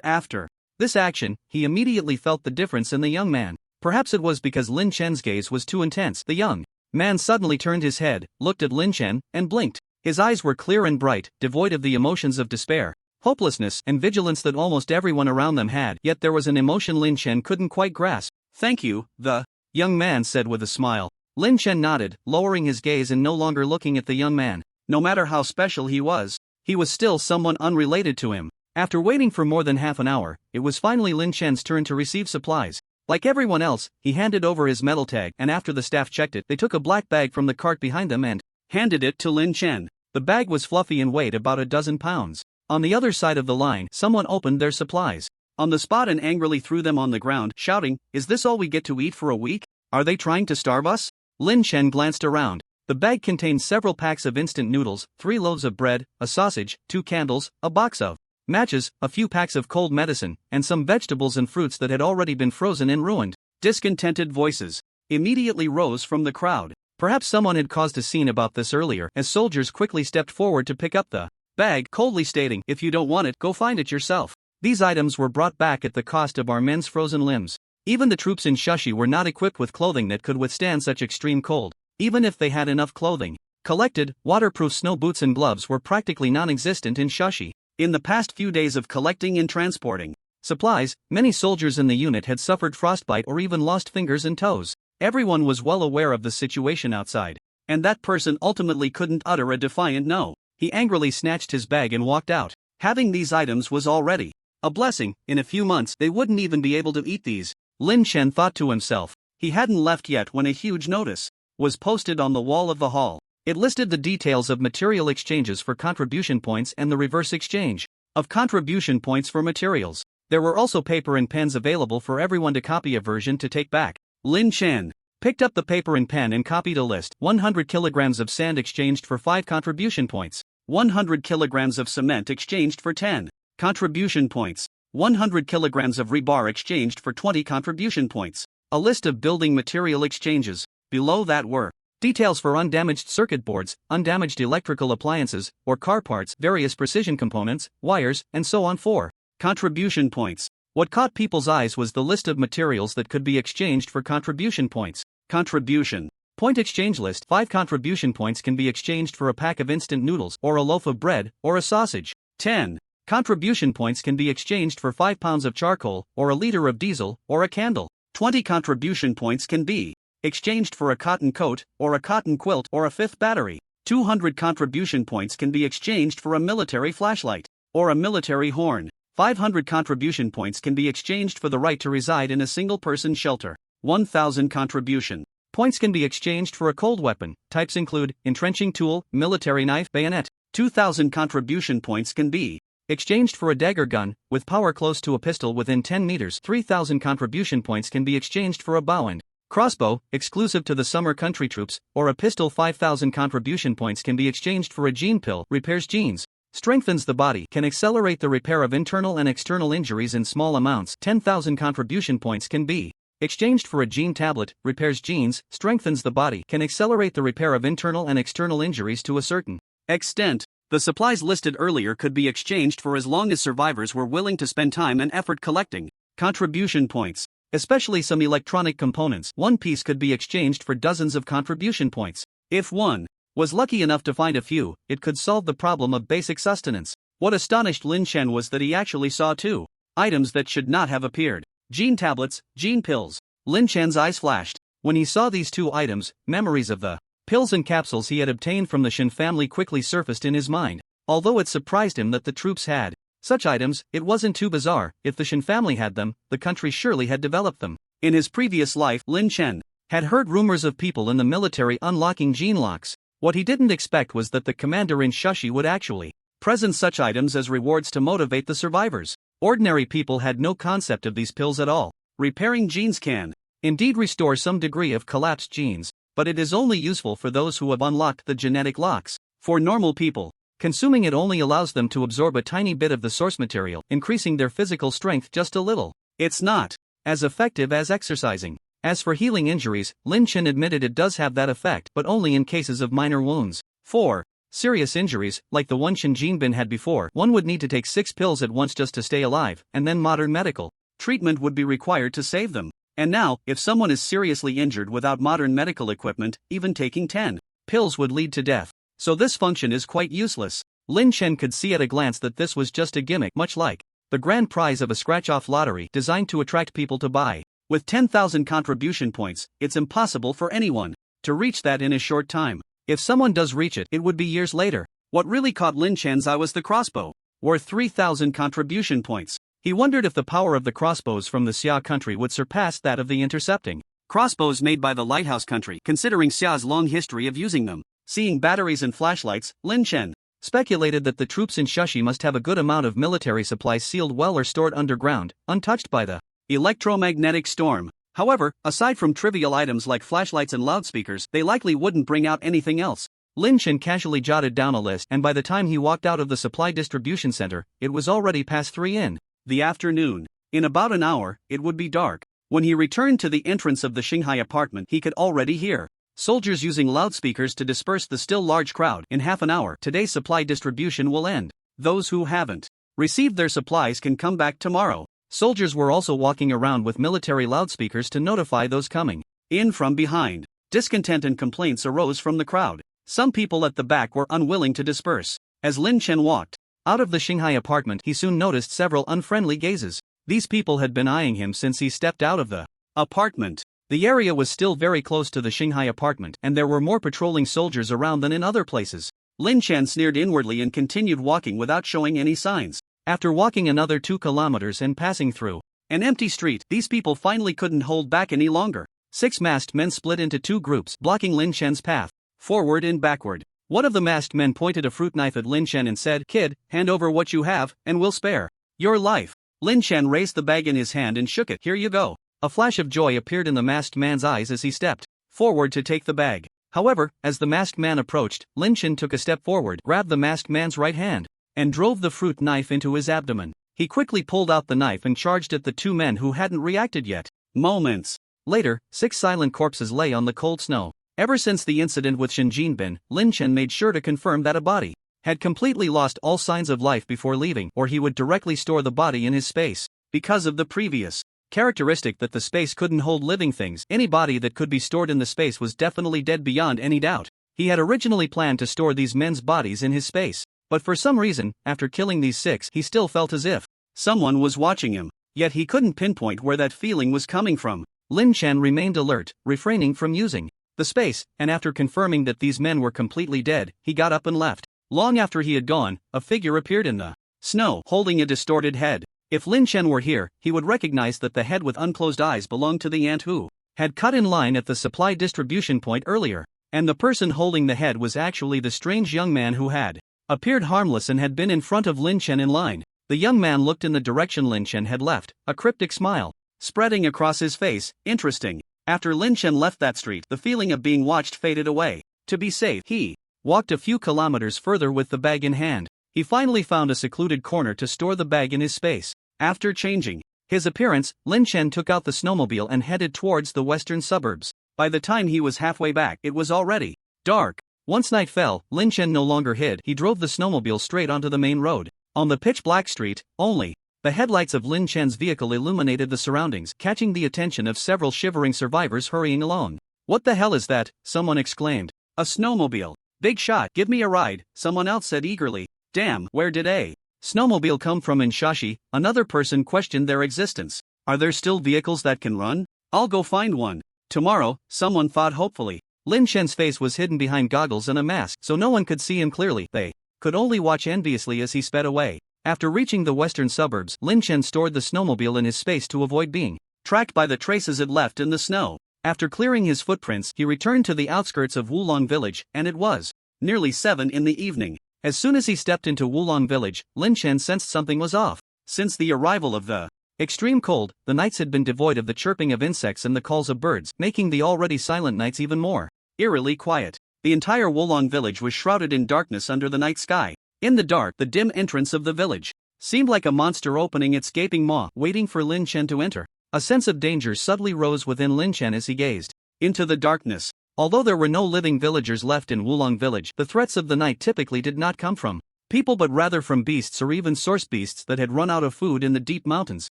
after this action, he immediately felt the difference in the young man. Perhaps it was because Lin Chen's gaze was too intense. The young man suddenly turned his head, looked at Lin Chen, and blinked. His eyes were clear and bright, devoid of the emotions of despair, hopelessness, and vigilance that almost everyone around them had. Yet there was an emotion Lin Chen couldn't quite grasp. "Thank you," the young man said with a smile. Lin Chen nodded, lowering his gaze and no longer looking at the young man. No matter how special he was still someone unrelated to him. After waiting for more than half an hour, it was finally Lin Chen's turn to receive supplies. Like everyone else, he handed over his metal tag, and after the staff checked it, they took a black bag from the cart behind them and handed it to Lin Chen. The bag was fluffy and weighed about a dozen pounds. On the other side of the line, someone opened their supplies on the spot and angrily threw them on the ground, shouting, "Is this all we get to eat for a week? Are they trying to starve us?" Lin Chen glanced around. The bag contained several packs of instant noodles, 3 loaves of bread, a sausage, 2 candles, a box of matches, a few packs of cold medicine, and some vegetables and fruits that had already been frozen and ruined. Discontented voices immediately rose from the crowd. Perhaps someone had caused a scene about this earlier, as soldiers quickly stepped forward to pick up the bag, coldly stating, "If you don't want it, go find it yourself." These items were brought back at the cost of our men's frozen limbs. Even the troops in Shashi were not equipped with clothing that could withstand such extreme cold. Even if they had enough clothing collected, waterproof snow boots and gloves were practically non-existent in Shashi. In the past few days of collecting and transporting supplies, many soldiers in the unit had suffered frostbite or even lost fingers and toes. Everyone was well aware of the situation outside, and that person ultimately couldn't utter a defiant no. He angrily snatched his bag and walked out. Having these items was already a blessing. In a few months they wouldn't even be able to eat these. Lin Chen thought to himself. He hadn't left yet when a huge notice was posted on the wall of the hall. It listed the details of material exchanges for contribution points and the reverse exchange of contribution points for materials. There were also paper and pens available for everyone to copy a version to take back. Lin Chen picked up the paper and pen and copied a list. 100 kilograms of sand exchanged for 5 contribution points. 100 kilograms of cement exchanged for 10 contribution points. 100 kilograms of rebar exchanged for 20 contribution points. A list of building material exchanges. Below that were details for undamaged circuit boards, undamaged electrical appliances, or car parts, various precision components, wires, and so on for contribution points. What caught people's eyes was the list of materials that could be exchanged for contribution points. Contribution point exchange list. 5 contribution points can be exchanged for a pack of instant noodles, or a loaf of bread, or a sausage. 10 contribution points can be exchanged for 5 pounds of charcoal, or a liter of diesel, or a candle. 20 contribution points can be exchanged for a cotton coat, or a cotton quilt, or a 5th battery. 200 contribution points can be exchanged for a military flashlight, or a military horn. 500 contribution points can be exchanged for the right to reside in a single-person shelter. 1,000 contribution points can be exchanged for a cold weapon. Types include entrenching tool, military knife, bayonet. 2,000 contribution points can be exchanged for a dagger gun, with power close to a pistol within 10 meters. 3,000 contribution points can be exchanged for a bow and crossbow, exclusive to the summer country troops, or a pistol. 5,000 contribution points can be exchanged for a gene pill, repairs genes, strengthens the body, can accelerate the repair of internal and external injuries in small amounts. 10,000 contribution points can be exchanged for a gene tablet, repairs genes, strengthens the body, can accelerate the repair of internal and external injuries to a certain extent. The supplies listed earlier could be exchanged for as long as survivors were willing to spend time and effort collecting contribution points. Especially some electronic components. One piece could be exchanged for dozens of contribution points. If one was lucky enough to find a few, it could solve the problem of basic sustenance. What astonished Lin Chen was that he actually saw two items that should not have appeared: gene tablets, gene pills. Lin Chen's eyes flashed. When he saw these two items, memories of the pills and capsules he had obtained from the Shin family quickly surfaced in his mind. Although it surprised him that the troops had such items, it wasn't too bizarre. If the Shin family had them, the country surely had developed them. In his previous life, Lin Chen had heard rumors of people in the military unlocking gene locks. What he didn't expect was that the commander in Shushi would actually present such items as rewards to motivate the survivors. Ordinary people had no concept of these pills at all. Repairing genes can indeed restore some degree of collapsed genes, but it is only useful for those who have unlocked the genetic locks. For normal people, consuming it only allows them to absorb a tiny bit of the source material, increasing their physical strength just a little. It's not as effective as exercising. As for healing injuries, Lin Chen admitted it does have that effect, but only in cases of minor wounds. For serious injuries, like the one Shin Jinbin had before, one would need to take 6 pills at once just to stay alive, and then modern medical treatment would be required to save them. And now, if someone is seriously injured without modern medical equipment, even taking 10 pills would lead to death. So this function is quite useless. Lin Chen could see at a glance that this was just a gimmick, much like the grand prize of a scratch-off lottery designed to attract people to buy. With 10,000 contribution points, it's impossible for anyone to reach that in a short time. If someone does reach it, it would be years later. What really caught Lin Chen's eye was the crossbow, worth 3,000 contribution points. He wondered if the power of the crossbows from the Xia country would surpass that of the intercepting crossbows made by the Lighthouse country, considering Xia's long history of using them. Seeing batteries and flashlights, Lin Chen speculated that the troops in Shushi must have a good amount of military supplies sealed well or stored underground, untouched by the electromagnetic storm. However, aside from trivial items like flashlights and loudspeakers, they likely wouldn't bring out anything else. Lin Chen casually jotted down a list, and by the time he walked out of the supply distribution center, it was already past 3 in the afternoon. In about an hour, it would be dark. When he returned to the entrance of the Shanghai apartment, he could already hear soldiers using loudspeakers to disperse the still large crowd. In half an hour, today's supply distribution will end. Those who haven't received their supplies can come back tomorrow. Soldiers were also walking around with military loudspeakers to notify those coming in from behind. Discontent and complaints arose from the crowd. Some people at the back were unwilling to disperse. As Lin Chen walked out of the Shanghai apartment, he soon noticed several unfriendly gazes. These people had been eyeing him since he stepped out of the apartment. The area was still very close to the Shanghai apartment, and there were more patrolling soldiers around than in other places. Lin Chen sneered inwardly and continued walking without showing any signs. After walking another 2 kilometers and passing through an empty street, these people finally couldn't hold back any longer. 6 masked men split into 2 groups, blocking Lin Chen's path, forward and backward. One of the masked men pointed a fruit knife at Lin Chen and said, "Kid, hand over what you have, and we'll spare your life." Lin Chen raised the bag in his hand and shook it. "Here you go." A flash of joy appeared in the masked man's eyes as he stepped forward to take the bag. However, as the masked man approached, Lin Chen took a step forward, grabbed the masked man's right hand, and drove the fruit knife into his abdomen. He quickly pulled out the knife and charged at the 2 men who hadn't reacted yet. Moments later, 6 silent corpses lay on the cold snow. Ever since the incident with Shin Jinbin, Lin Chen made sure to confirm that a body had completely lost all signs of life before leaving, or he would directly store the body in his space. Because of the previous characteristic that the space couldn't hold living things, any body that could be stored in the space was definitely dead beyond any doubt. He had originally planned to store these men's bodies in his space, but for some reason, after killing these 6, he still felt as if someone was watching him, yet he couldn't pinpoint where that feeling was coming from. Lin Chen remained alert, refraining from using the space, and after confirming that these men were completely dead, he got up and left. Long after he had gone, a figure appeared in the snow, holding a distorted head. If Lin Chen were here, he would recognize that the head with unclosed eyes belonged to the ant who had cut in line at the supply distribution point earlier, and the person holding the head was actually the strange young man who had appeared harmless and had been in front of Lin Chen in line. The young man looked in the direction Lin Chen had left, a cryptic smile spreading across his face. Interesting. After Lin Chen left that street, the feeling of being watched faded away. To be safe, he walked a few kilometers further with the bag in hand. He finally found a secluded corner to store the bag in his space. After changing his appearance, Lin Chen took out the snowmobile and headed towards the western suburbs. By the time he was halfway back, it was already dark. Once night fell, Lin Chen no longer hid. He drove the snowmobile straight onto the main road. On the pitch-black street, only the headlights of Lin Chen's vehicle illuminated the surroundings, catching the attention of several shivering survivors hurrying along. "What the hell is that?" someone exclaimed. "A snowmobile. Big shot, give me a ride," someone else said eagerly. "Damn, where did a snowmobile come from in Shashi?" Another person questioned their existence. "Are there still vehicles that can run? I'll go find one tomorrow," someone thought hopefully. Lin Chen's face was hidden behind goggles and a mask, so no one could see him clearly. They could only watch enviously as he sped away. After reaching the western suburbs, Lin Chen stored the snowmobile in his space to avoid being tracked by the traces it left in the snow. After clearing his footprints, he returned to the outskirts of Wulong village, and it was nearly 7 in the evening. As soon as he stepped into Wulong village, Lin Chen sensed something was off. Since the arrival of the extreme cold, the nights had been devoid of the chirping of insects and the calls of birds, making the already silent nights even more eerily quiet. The entire Wulong village was shrouded in darkness under the night sky. In the dark, the dim entrance of the village seemed like a monster opening its gaping maw, waiting for Lin Chen to enter. A sense of danger subtly rose within Lin Chen as he gazed into the darkness. Although there were no living villagers left in Wulong village, the threats of the night typically did not come from people but rather from beasts or even source beasts that had run out of food in the deep mountains.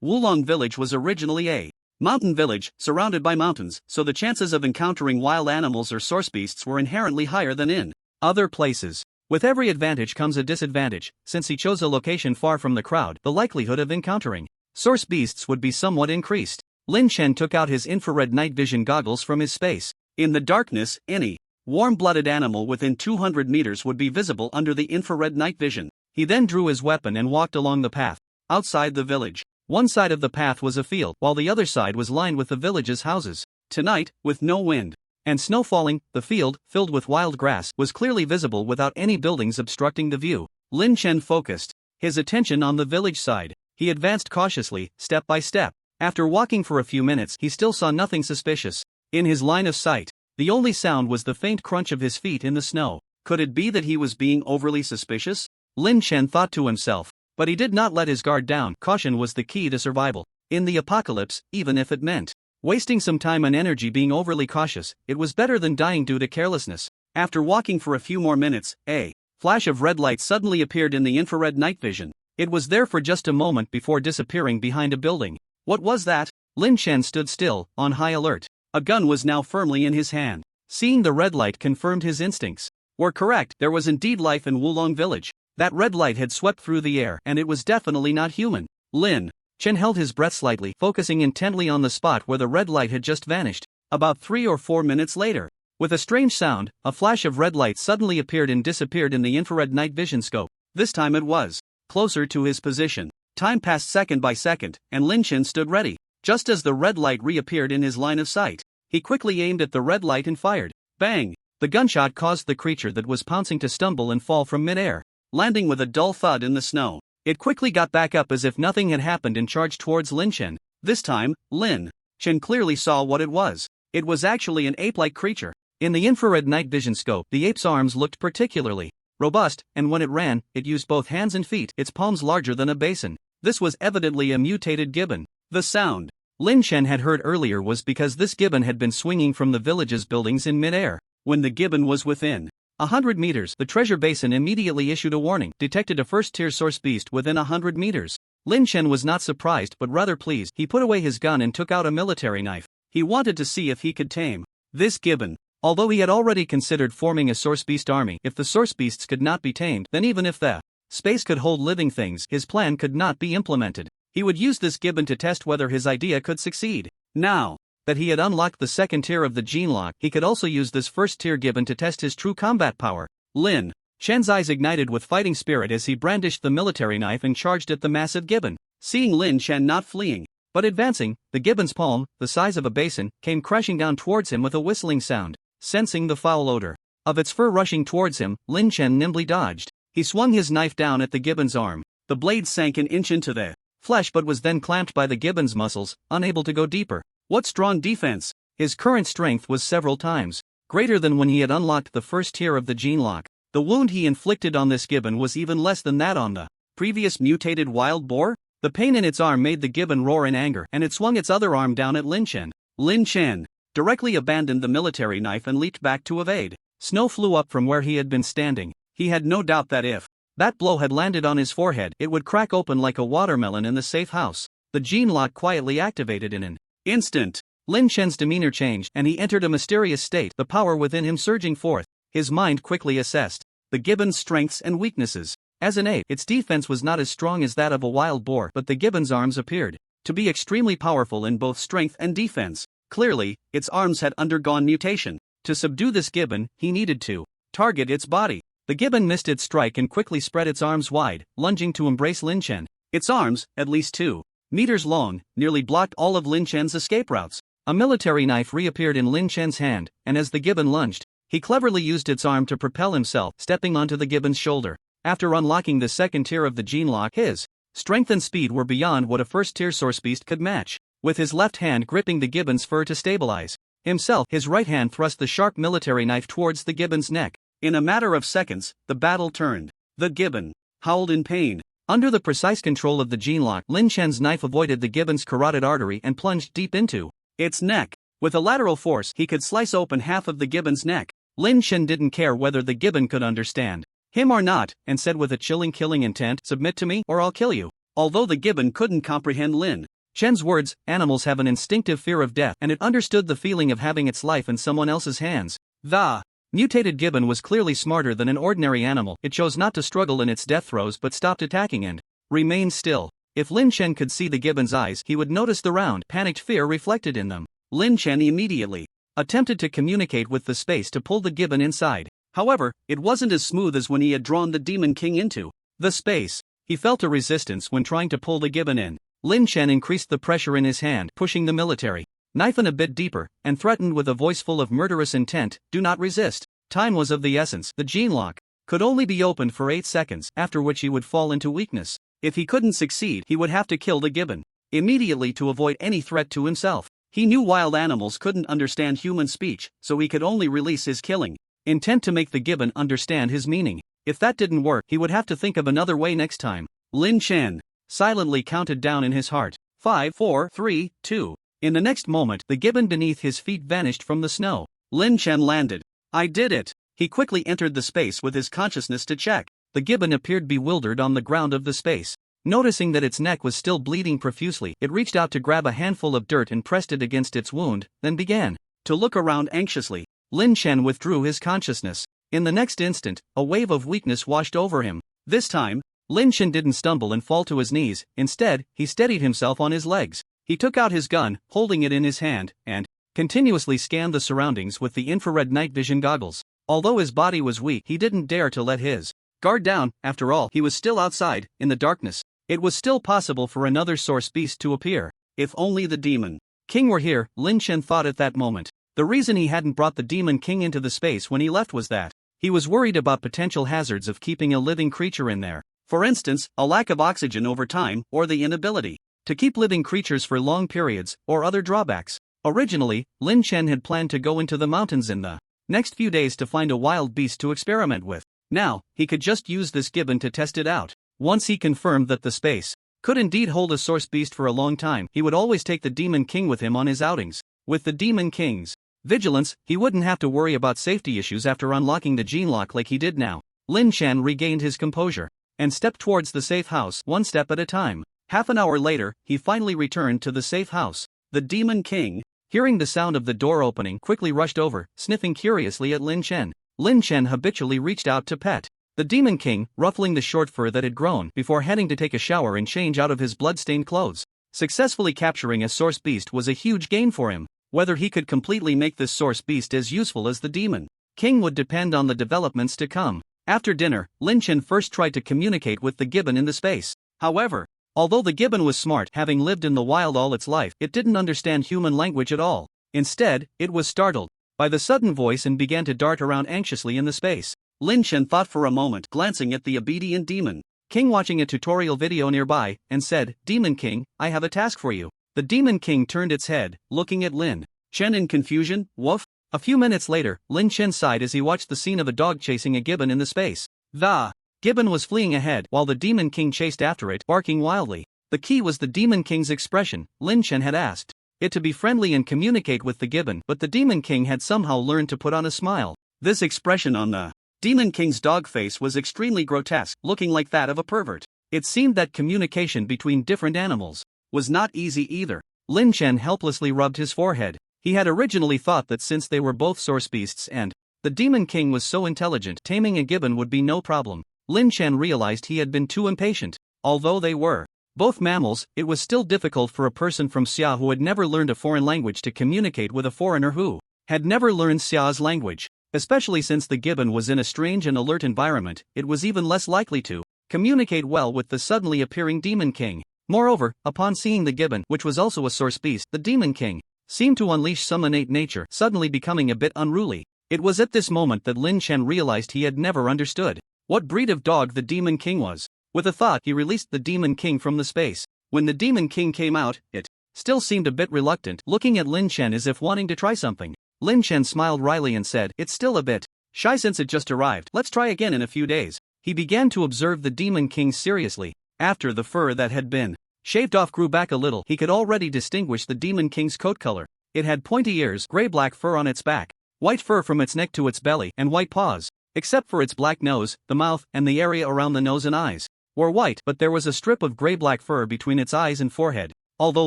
Wulong village was originally a mountain village, surrounded by mountains, so the chances of encountering wild animals or source beasts were inherently higher than in other places. With every advantage comes a disadvantage. Since he chose a location far from the crowd, the likelihood of encountering source beasts would be somewhat increased. Lin Chen took out his infrared night vision goggles from his space. In the darkness, any warm-blooded animal within 200 meters would be visible under the infrared night vision. He then drew his weapon and walked along the path outside the village. One side of the path was a field, while the other side was lined with the village's houses. Tonight, with no wind and snow falling, the field, filled with wild grass, was clearly visible without any buildings obstructing the view. Lin Chen focused his attention on the village side. He advanced cautiously, step by step. After walking for a few minutes, he still saw nothing suspicious in his line of sight. The only sound was the faint crunch of his feet in the snow. Could it be that he was being overly suspicious? Lin Chen thought to himself. But he did not let his guard down. Caution was the key to survival in the apocalypse, even if it meant wasting some time and energy being overly cautious. It was better than dying due to carelessness. After walking for a few more minutes, a flash of red light suddenly appeared in the infrared night vision. It was there for just a moment before disappearing behind a building. What was that? Lin Chen stood still, on high alert. A gun was now firmly in his hand. Seeing the red light confirmed his instincts were correct. There was indeed life in Wulong village. That red light had swept through the air, and it was definitely not human. Lin Chen held his breath slightly, focusing intently on the spot where the red light had just vanished. About 3 or 4 minutes later, with a strange sound, a flash of red light suddenly appeared and disappeared in the infrared night vision scope. This time it was closer to his position. Time passed second by second, and Lin Chen stood ready. Just as the red light reappeared in his line of sight, he quickly aimed at the red light and fired. Bang! The gunshot caused the creature that was pouncing to stumble and fall from midair, landing with a dull thud in the snow. It quickly got back up as if nothing had happened and charged towards Lin Chen. This time, Lin Chen clearly saw what it was. It was actually an ape-like creature. In the infrared night vision scope, the ape's arms looked particularly robust, and when it ran, it used both hands and feet, its palms larger than a basin. This was evidently a mutated gibbon. The sound Lin Chen had heard earlier was because this gibbon had been swinging from the village's buildings in midair. When the gibbon was within 100 meters, the treasure basin immediately issued a warning, detected a first-tier source beast within 100 meters. Lin Chen was not surprised but rather pleased. He put away his gun and took out a military knife. He wanted to see if he could tame this gibbon. Although he had already considered forming a source beast army, if the source beasts could not be tamed, then even if the space could hold living things, his plan could not be implemented. He would use this gibbon to test whether his idea could succeed. Now that he had unlocked the second tier of the gene lock, he could also use this first-tier gibbon to test his true combat power. Lin Chen's eyes ignited with fighting spirit as he brandished the military knife and charged at the massive gibbon. Seeing Lin Chen not fleeing, but advancing, the gibbon's palm, the size of a basin, came crashing down towards him with a whistling sound. Sensing the foul odor of its fur rushing towards him, Lin Chen nimbly dodged. He swung his knife down at the gibbon's arm. The blade sank an inch into the flesh but was then clamped by the gibbon's muscles, unable to go deeper. What strong defense! His current strength was several times greater than when he had unlocked the first tier of the gene lock. The wound he inflicted on this gibbon was even less than that on the previous mutated wild boar. The pain in its arm made the gibbon roar in anger, and it swung its other arm down at Lin Chen. Lin Chen directly abandoned the military knife and leaped back to evade. Snow flew up from where he had been standing. He had no doubt that if that blow had landed on his forehead, it would crack open like a watermelon in the safe house. The gene lock quietly activated in an instant. Lin Chen's demeanor changed, and he entered a mysterious state, the power within him surging forth. His mind quickly assessed the gibbon's strengths and weaknesses. As an ape, its defense was not as strong as that of a wild boar, but the gibbon's arms appeared to be extremely powerful in both strength and defense. Clearly, its arms had undergone mutation. To subdue this gibbon, he needed to target its body. The gibbon missed its strike and quickly spread its arms wide, lunging to embrace Lin Chen. Its arms, at least 2 meters long, nearly blocked all of Lin Chen's escape routes. A military knife reappeared in Lin Chen's hand, and as the gibbon lunged, he cleverly used its arm to propel himself, stepping onto the gibbon's shoulder. After unlocking the second tier of the gene lock, his strength and speed were beyond what a first-tier source beast could match. With his left hand gripping the gibbon's fur to stabilize himself, his right hand thrust the sharp military knife towards the gibbon's neck. In a matter of seconds, the battle turned. The gibbon howled in pain. Under the precise control of the gene lock, Lin Chen's knife avoided the gibbon's carotid artery and plunged deep into its neck. With a lateral force, he could slice open half of the gibbon's neck. Lin Chen didn't care whether the gibbon could understand him or not, and said with a chilling killing intent, "Submit to me, or I'll kill you." Although the gibbon couldn't comprehend Lin Chen's words, animals have an instinctive fear of death, and it understood the feeling of having its life in someone else's hands. The mutated gibbon was clearly smarter than an ordinary animal. It chose not to struggle in its death throes but stopped attacking and remained still. If Lin Chen could see the gibbon's eyes, he would notice the round, panicked fear reflected in them. Lin Chen immediately attempted to communicate with the space to pull the gibbon inside. However, it wasn't as smooth as when he had drawn the Demon King into the space. He felt a resistance when trying to pull the gibbon in. Lin Chen increased the pressure in his hand, pushing the military knife in a bit deeper, and threatened with a voice full of murderous intent, "Do not resist." Time was of the essence. The gene lock could only be opened for 8 seconds, after which he would fall into weakness. If he couldn't succeed, he would have to kill the gibbon immediately to avoid any threat to himself. He knew wild animals couldn't understand human speech, so he could only release his killing intent to make the gibbon understand his meaning. If that didn't work, he would have to think of another way next time. Lin Chen silently counted down in his heart. 5, 4, 3, 2. In the next moment, the gibbon beneath his feet vanished from the snow. Lin Chen landed. "I did it." He quickly entered the space with his consciousness to check. The gibbon appeared bewildered on the ground of the space. Noticing that its neck was still bleeding profusely, it reached out to grab a handful of dirt and pressed it against its wound, then began to look around anxiously. Lin Chen withdrew his consciousness. In the next instant, a wave of weakness washed over him. This time, Lin Chen didn't stumble and fall to his knees. Instead, he steadied himself on his legs. He took out his gun, holding it in his hand, and continuously scanned the surroundings with the infrared night vision goggles. Although his body was weak, he didn't dare to let his guard down. After all, he was still outside, in the darkness. It was still possible for another source beast to appear. If only the Demon King were here, Lin Chen thought at that moment. The reason he hadn't brought the Demon King into the space when he left was that he was worried about potential hazards of keeping a living creature in there. For instance, a lack of oxygen over time, or the inability to keep living creatures for long periods, or other drawbacks. Originally, Lin Chen had planned to go into the mountains in the next few days to find a wild beast to experiment with. Now, he could just use this gibbon to test it out. Once he confirmed that the space could indeed hold a source beast for a long time, he would always take the Demon King with him on his outings. With the Demon King's vigilance, he wouldn't have to worry about safety issues after unlocking the gene lock like he did now. Lin Chen regained his composure and stepped towards the safe house, one step at a time. Half an hour later, he finally returned to the safe house. The Demon King, hearing the sound of the door opening, quickly rushed over, sniffing curiously at Lin Chen. Lin Chen habitually reached out to pet the Demon King, ruffling the short fur that had grown before heading to take a shower and change out of his blood-stained clothes. Successfully capturing a source beast was a huge gain for him. Whether he could completely make this source beast as useful as the Demon King would depend on the developments to come. After dinner, Lin Chen first tried to communicate with the gibbon in the space. However, although the gibbon was smart, having lived in the wild all its life, it didn't understand human language at all. Instead, it was startled by the sudden voice and began to dart around anxiously in the space. Lin Chen thought for a moment, glancing at the obedient demon king watching a tutorial video nearby, and said, "Demon King, I have a task for you." The Demon King turned its head, looking at Lin Chen in confusion. Woof. A few minutes later, Lin Chen sighed as he watched the scene of a dog chasing a gibbon in the space. The gibbon was fleeing ahead while the Demon King chased after it, barking wildly. The key was the Demon King's expression. Lin Chen had asked it to be friendly and communicate with the gibbon, but the Demon King had somehow learned to put on a smile. This expression on the Demon King's dog face was extremely grotesque, looking like that of a pervert. It seemed that communication between different animals was not easy either. Lin Chen helplessly rubbed his forehead. He had originally thought that since they were both source beasts and the Demon King was so intelligent, taming a gibbon would be no problem. Lin Chen realized he had been too impatient. Although they were both mammals, it was still difficult for a person from Xia who had never learned a foreign language to communicate with a foreigner who had never learned Xia's language. Especially since the gibbon was in a strange and alert environment, it was even less likely to communicate well with the suddenly appearing Demon King. Moreover, upon seeing the gibbon, which was also a source beast, the Demon King seemed to unleash some innate nature, suddenly becoming a bit unruly. It was at this moment that Lin Chen realized he had never understood what breed of dog the Demon King was. With a thought, he released the Demon King from the space. When the Demon King came out, it still seemed a bit reluctant, looking at Lin Chen as if wanting to try something. Lin Chen smiled wryly and said, "It's still a bit shy since it just arrived. Let's try again in a few days." He began to observe the Demon King seriously. After the fur that had been shaved off grew back a little, he could already distinguish the Demon King's coat color. It had pointy ears, gray-black fur on its back, white fur from its neck to its belly, and white paws. Except for its black nose, the mouth, and the area around the nose and eyes were white, but there was a strip of gray-black fur between its eyes and forehead. Although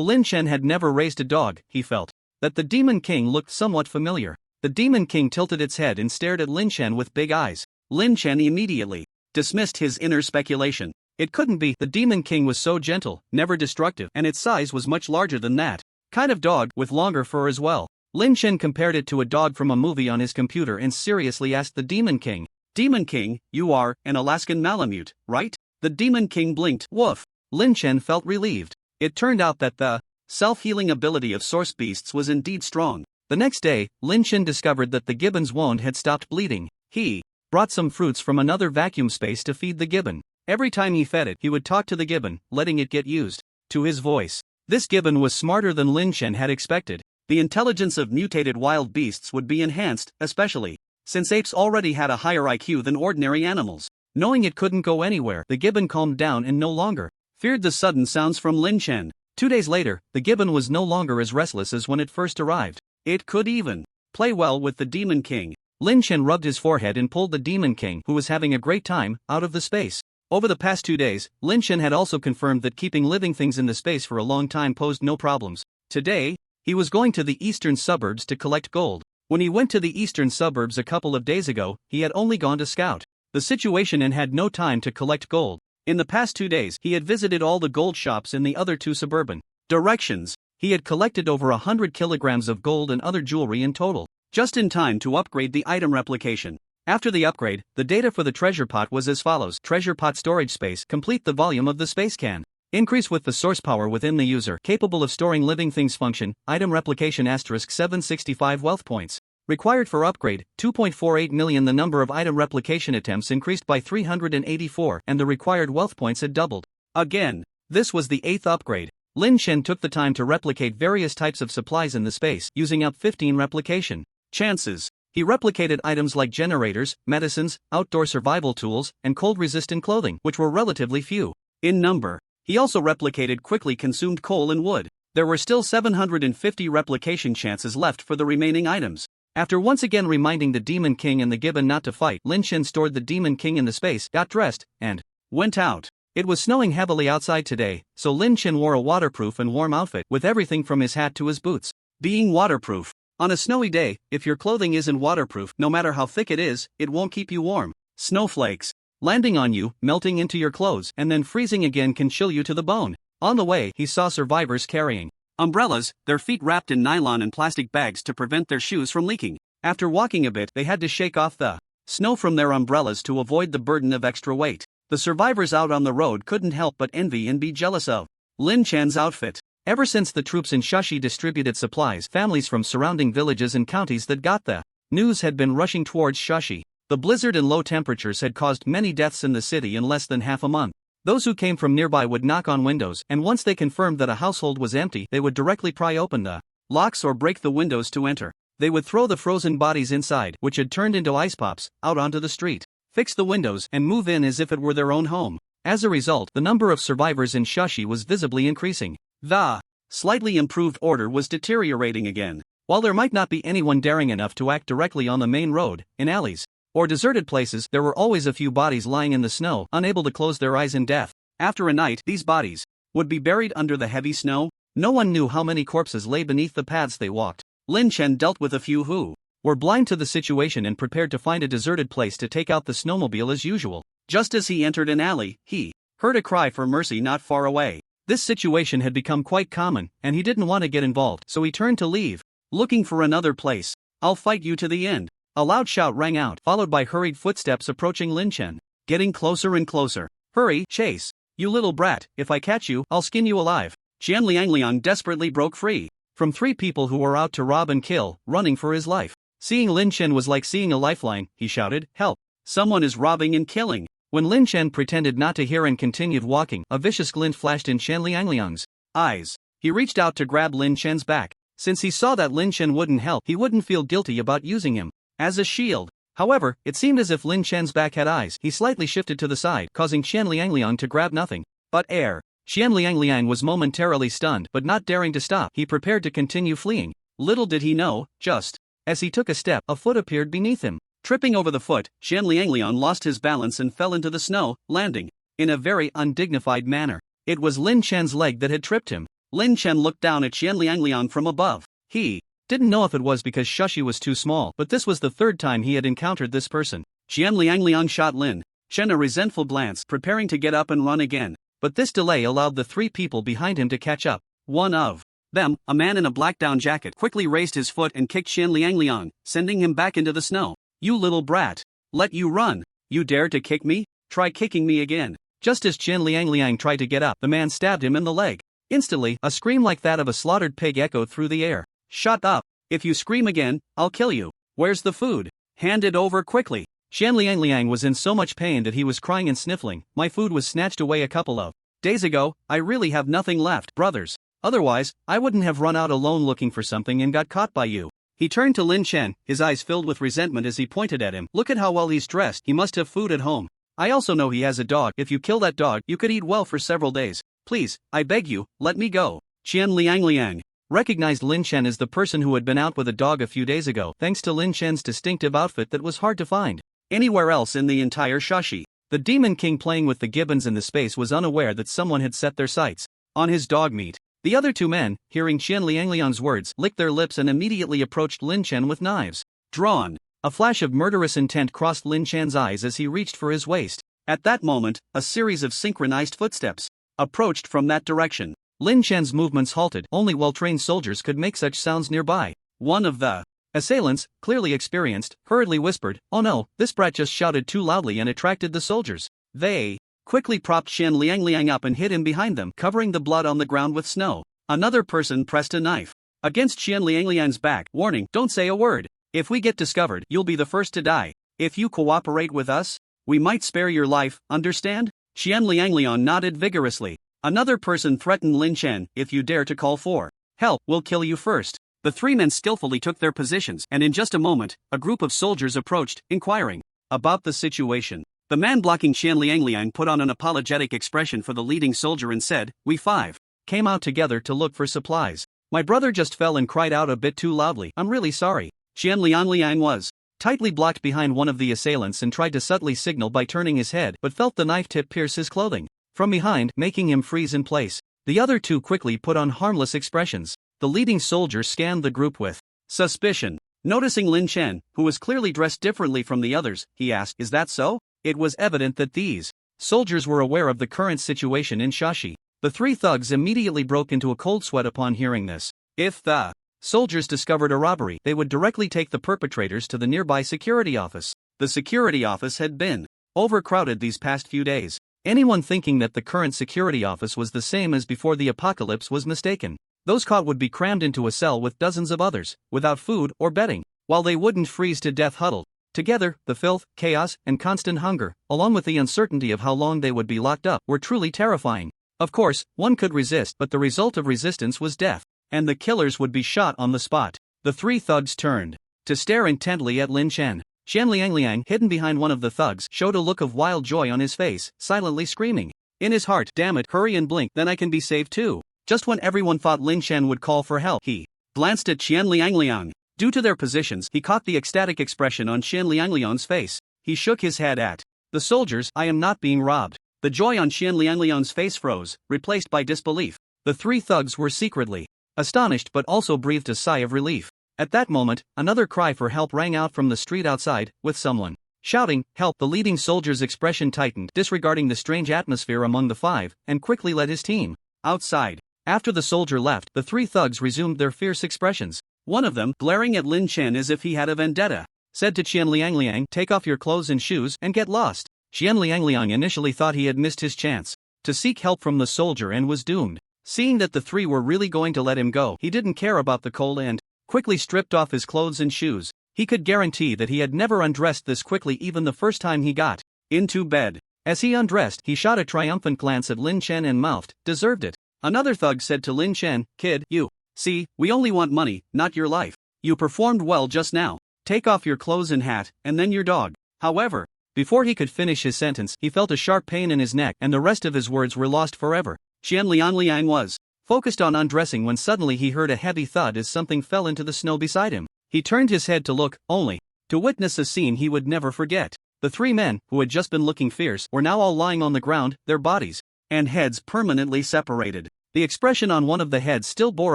Lin Chen had never raised a dog, he felt that the Demon King looked somewhat familiar. The Demon King tilted its head and stared at Lin Chen with big eyes. Lin Chen immediately dismissed his inner speculation. It couldn't be. The Demon King was so gentle, never destructive, and its size was much larger than that kind of dog, with longer fur as well. Lin Chen compared it to a dog from a movie on his computer and seriously asked the Demon King, "Demon King, you are an Alaskan Malamute, right?" The Demon King blinked. Woof. Lin Chen felt relieved. It turned out that the self-healing ability of source beasts was indeed strong. The next day, Lin Chen discovered that the gibbon's wound had stopped bleeding. He brought some fruits from another vacuum space to feed the gibbon. Every time he fed it, he would talk to the gibbon, letting it get used to his voice. This gibbon was smarter than Lin Chen had expected. The intelligence of mutated wild beasts would be enhanced, especially since apes already had a higher IQ than ordinary animals. Knowing it couldn't go anywhere, the gibbon calmed down and no longer feared the sudden sounds from Lin Chen. 2 days later, the gibbon was no longer as restless as when it first arrived. It could even play well with the Demon King. Lin Chen rubbed his forehead and pulled the Demon King, who was having a great time, out of the space. Over the past 2 days, Lin Chen had also confirmed that keeping living things in the space for a long time posed no problems. Today, he was going to the eastern suburbs to collect gold. When he went to the eastern suburbs a couple of days ago, he had only gone to scout the situation and had no time to collect gold. In the past 2 days, he had visited all the gold shops in the other 2 suburban directions. He had collected over 100 kilograms of gold and other jewelry in total, just in time to upgrade the item replication. After the upgrade, the data for the treasure pot was as follows: treasure pot storage space, complete the volume of the space can. Increase with the source power within the user, capable of storing living things function, item replication * 765 wealth points. Required for upgrade, 2.48 million. The number of item replication attempts increased by 384 and the required wealth points had doubled. Again, this was the 8th upgrade. Lin Chen took the time to replicate various types of supplies in the space, using up 15 replication chances. He replicated items like generators, medicines, outdoor survival tools, and cold-resistant clothing, which were relatively few in number. He also replicated quickly consumed coal and wood. There were still 750 replication chances left for the remaining items. After once again reminding the Demon King and the gibbon not to fight, Lin Chen stored the Demon King in the space, got dressed, and went out. It was snowing heavily outside today, so Lin Chen wore a waterproof and warm outfit, with everything from his hat to his boots being waterproof. On a snowy day, if your clothing isn't waterproof, no matter how thick it is, it won't keep you warm. Snowflakes landing on you, melting into your clothes, and then freezing again can chill you to the bone. On the way, he saw survivors carrying umbrellas, their feet wrapped in nylon and plastic bags to prevent their shoes from leaking. After walking a bit, they had to shake off the snow from their umbrellas to avoid the burden of extra weight. The survivors out on the road couldn't help but envy and be jealous of Lin Chen's outfit. Ever since the troops in Shashi distributed supplies, families from surrounding villages and counties that got the news had been rushing towards Shashi. The blizzard and low temperatures had caused many deaths in the city in less than half a month. Those who came from nearby would knock on windows, and once they confirmed that a household was empty, they would directly pry open the locks or break the windows to enter. They would throw the frozen bodies inside, which had turned into ice pops, out onto the street, fix the windows, and move in as if it were their own home. As a result, the number of survivors in Shashi was visibly increasing. The slightly improved order was deteriorating again. While there might not be anyone daring enough to act directly on the main road, in alleys, or deserted places, there were always a few bodies lying in the snow, unable to close their eyes in death. After a night, these bodies would be buried under the heavy snow. No one knew how many corpses lay beneath the paths they walked. Lin Chen dealt with a few who were blind to the situation and prepared to find a deserted place to take out the snowmobile as usual. Just as he entered an alley, he heard a cry for mercy not far away. This situation had become quite common, and he didn't want to get involved, so he turned to leave, looking for another place. "I'll fight you to the end." A loud shout rang out, followed by hurried footsteps approaching Lin Chen, getting closer and closer. "Hurry, chase! You little brat, if I catch you, I'll skin you alive." Qian Liangliang desperately broke free from three people who were out to rob and kill, running for his life. Seeing Lin Chen was like seeing a lifeline. He shouted, "Help! Someone is robbing and killing." When Lin Chen pretended not to hear and continued walking, a vicious glint flashed in Qian Liangliang's eyes. He reached out to grab Lin Chen's back. Since he saw that Lin Chen wouldn't help, he wouldn't feel guilty about using him as a shield. However, it seemed as if Lin Chen's back had eyes. He slightly shifted to the side, causing Qian Liangliang to grab nothing but air. Qian Liangliang was momentarily stunned, but not daring to stop, he prepared to continue fleeing. Little did he know, just as he took a step, a foot appeared beneath him. Tripping over the foot, Qian Liangliang lost his balance and fell into the snow, landing in a very undignified manner. It was Lin Chen's leg that had tripped him. Lin Chen looked down at Qian Liangliang from above. He didn't know if it was because Shashi was too small, but this was the third time he had encountered this person. Qian Liangliang shot Lin Chen a resentful glance, preparing to get up and run again. But this delay allowed the three people behind him to catch up. One of them, a man in a black down jacket, quickly raised his foot and kicked Qian Liangliang, sending him back into the snow. "You little brat! Let you run! You dare to kick me? Try kicking me again." Just as Qian Liangliang tried to get up, the man stabbed him in the leg. Instantly, a scream like that of a slaughtered pig echoed through the air. "Shut up! If you scream again, I'll kill you. Where's the food? Hand it over quickly." Qian Liangliang was in so much pain that he was crying and sniffling. "My food was snatched away a couple of days ago. I really have nothing left, brothers. Otherwise, I wouldn't have run out alone looking for something and got caught by you." He turned to Lin Chen, his eyes filled with resentment as he pointed at him. "Look at how well he's dressed. He must have food at home. I also know he has a dog. If you kill that dog, you could eat well for several days. Please, I beg you, let me go." Qian Liangliang recognized Lin Chen as the person who had been out with a dog a few days ago, thanks to Lin Chen's distinctive outfit that was hard to find anywhere else in the entire Shashi. The Demon King playing with the gibbons in the space was unaware that someone had set their sights on his dog meat. The other two men, hearing Qian Liangliang's words, licked their lips and immediately approached Lin Chen with knives drawn. A flash of murderous intent crossed Lin Chen's eyes as he reached for his waist. At that moment, a series of synchronized footsteps approached from that direction. Lin Chen's movements halted. Only well-trained soldiers could make such sounds nearby. One of the assailants, clearly experienced, hurriedly whispered, "Oh no, this brat just shouted too loudly and attracted the soldiers." They quickly propped Qian Liangliang up and hid him behind them, covering the blood on the ground with snow. Another person pressed a knife against Qian Liangliang's back, warning, "Don't say a word. If we get discovered, you'll be the first to die. If you cooperate with us, we might spare your life, understand?" Qian Liangliang nodded vigorously. Another person threatened Lin Chen, "If you dare to call for help, we'll kill you first." The three men skillfully took their positions, and in just a moment, a group of soldiers approached, inquiring about the situation. The man blocking Qian Liangliang put on an apologetic expression for the leading soldier and said, "We five came out together to look for supplies. My brother just fell and cried out a bit too loudly. I'm really sorry." Qian Liangliang was tightly blocked behind one of the assailants and tried to subtly signal by turning his head, but felt the knife tip pierce his clothing from behind, making him freeze in place. The other two quickly put on harmless expressions. The leading soldier scanned the group with suspicion. Noticing Lin Chen, who was clearly dressed differently from the others, he asked, "Is that so?" It was evident that these soldiers were aware of the current situation in Shashi. The three thugs immediately broke into a cold sweat upon hearing this. If the soldiers discovered a robbery, they would directly take the perpetrators to the nearby security office. The security office had been overcrowded these past few days. Anyone thinking that the current security office was the same as before the apocalypse was mistaken. Those caught would be crammed into a cell with dozens of others, without food or bedding, while they wouldn't freeze to death huddled Together, the filth, chaos, and constant hunger, along with the uncertainty of how long they would be locked up, were truly terrifying. Of course, one could resist, but the result of resistance was death, and the killers would be shot on the spot. The three thugs turned to stare intently at Lin Chen. Qian Liang, hidden behind one of the thugs, showed a look of wild joy on his face, silently screaming. In his heart, damn it, hurry and blink, then I can be saved too. Just when everyone thought Lin Chen would call for help, he glanced at Qian Liang. Due to their positions, he caught the ecstatic expression on Qian Liang's face. He shook his head at the soldiers. I am not being robbed. The joy on Qian Liang's face froze, replaced by disbelief. The three thugs were secretly astonished but also breathed a sigh of relief. At that moment, another cry for help rang out from the street outside, with someone shouting, "Help!" The leading soldier's expression tightened, disregarding the strange atmosphere among the five, and quickly led his team outside. After the soldier left, the three thugs resumed their fierce expressions. One of them, glaring at Lin Chen as if he had a vendetta, said to Qian Liang, "Take off your clothes and shoes and get lost." Qian Liang initially thought he had missed his chance to seek help from the soldier and was doomed. Seeing that the three were really going to let him go, he didn't care about the cold and quickly stripped off his clothes and shoes. He could guarantee that he had never undressed this quickly even the first time he got into bed. As he undressed, he shot a triumphant glance at Lin Chen and mouthed, "Deserved it." Another thug said to Lin Chen, "Kid, you see, we only want money, not your life. You performed well just now. Take off your clothes and hat, and then your dog." However, before he could finish his sentence, he felt a sharp pain in his neck and the rest of his words were lost forever. Qian Liang was focused on undressing when suddenly he heard a heavy thud as something fell into the snow beside him. He turned his head to look, only to witness a scene he would never forget. The three men, who had just been looking fierce, were now all lying on the ground, their bodies and heads permanently separated. The expression on one of the heads still bore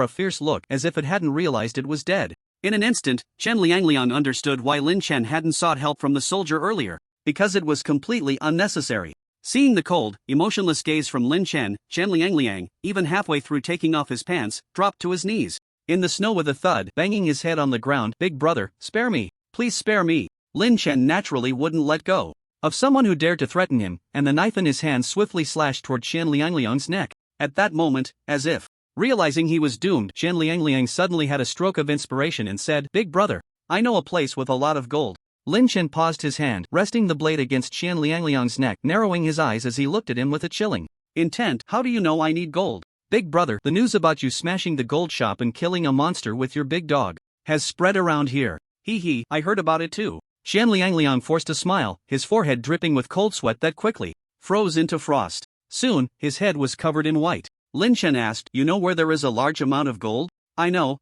a fierce look, as if it hadn't realized it was dead. In an instant, Qian Liang understood why Lin Chen hadn't sought help from the soldier earlier. Because it was completely unnecessary. Seeing the cold, emotionless gaze from Lin Chen, Qian Liang, even halfway through taking off his pants, dropped to his knees in the snow with a thud, banging his head on the ground. "Big brother, spare me. Please spare me." Lin Chen naturally wouldn't let go of someone who dared to threaten him, and the knife in his hand swiftly slashed toward Qian Liang's neck. At that moment, as if realizing he was doomed, Qian Liang suddenly had a stroke of inspiration and said, "Big brother, I know a place with a lot of gold." Lin Chen paused his hand, resting the blade against Qian Liang's neck, narrowing his eyes as he looked at him with a chilling intent. "How do you know I need gold?" "Big brother, the news about you smashing the gold shop and killing a monster with your big dog has spread around here. Hee, I heard about it too." Qian Liang forced a smile, his forehead dripping with cold sweat that quickly froze into frost. Soon, his head was covered in white. Lin Chen asked, "You know where there is a large amount of gold?" I know.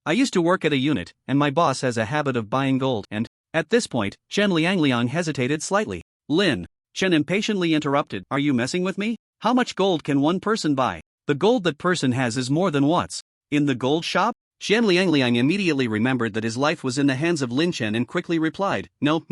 I used to work at a unit, and my boss has a habit of buying gold," and, at this point, Qian Liang hesitated slightly. Lin Chen impatiently interrupted, "Are you messing with me? How much gold can one person buy? The gold that person has is more than what's in the gold shop?" Qian Liang immediately remembered that his life was in the hands of Lin Chen and quickly replied, No,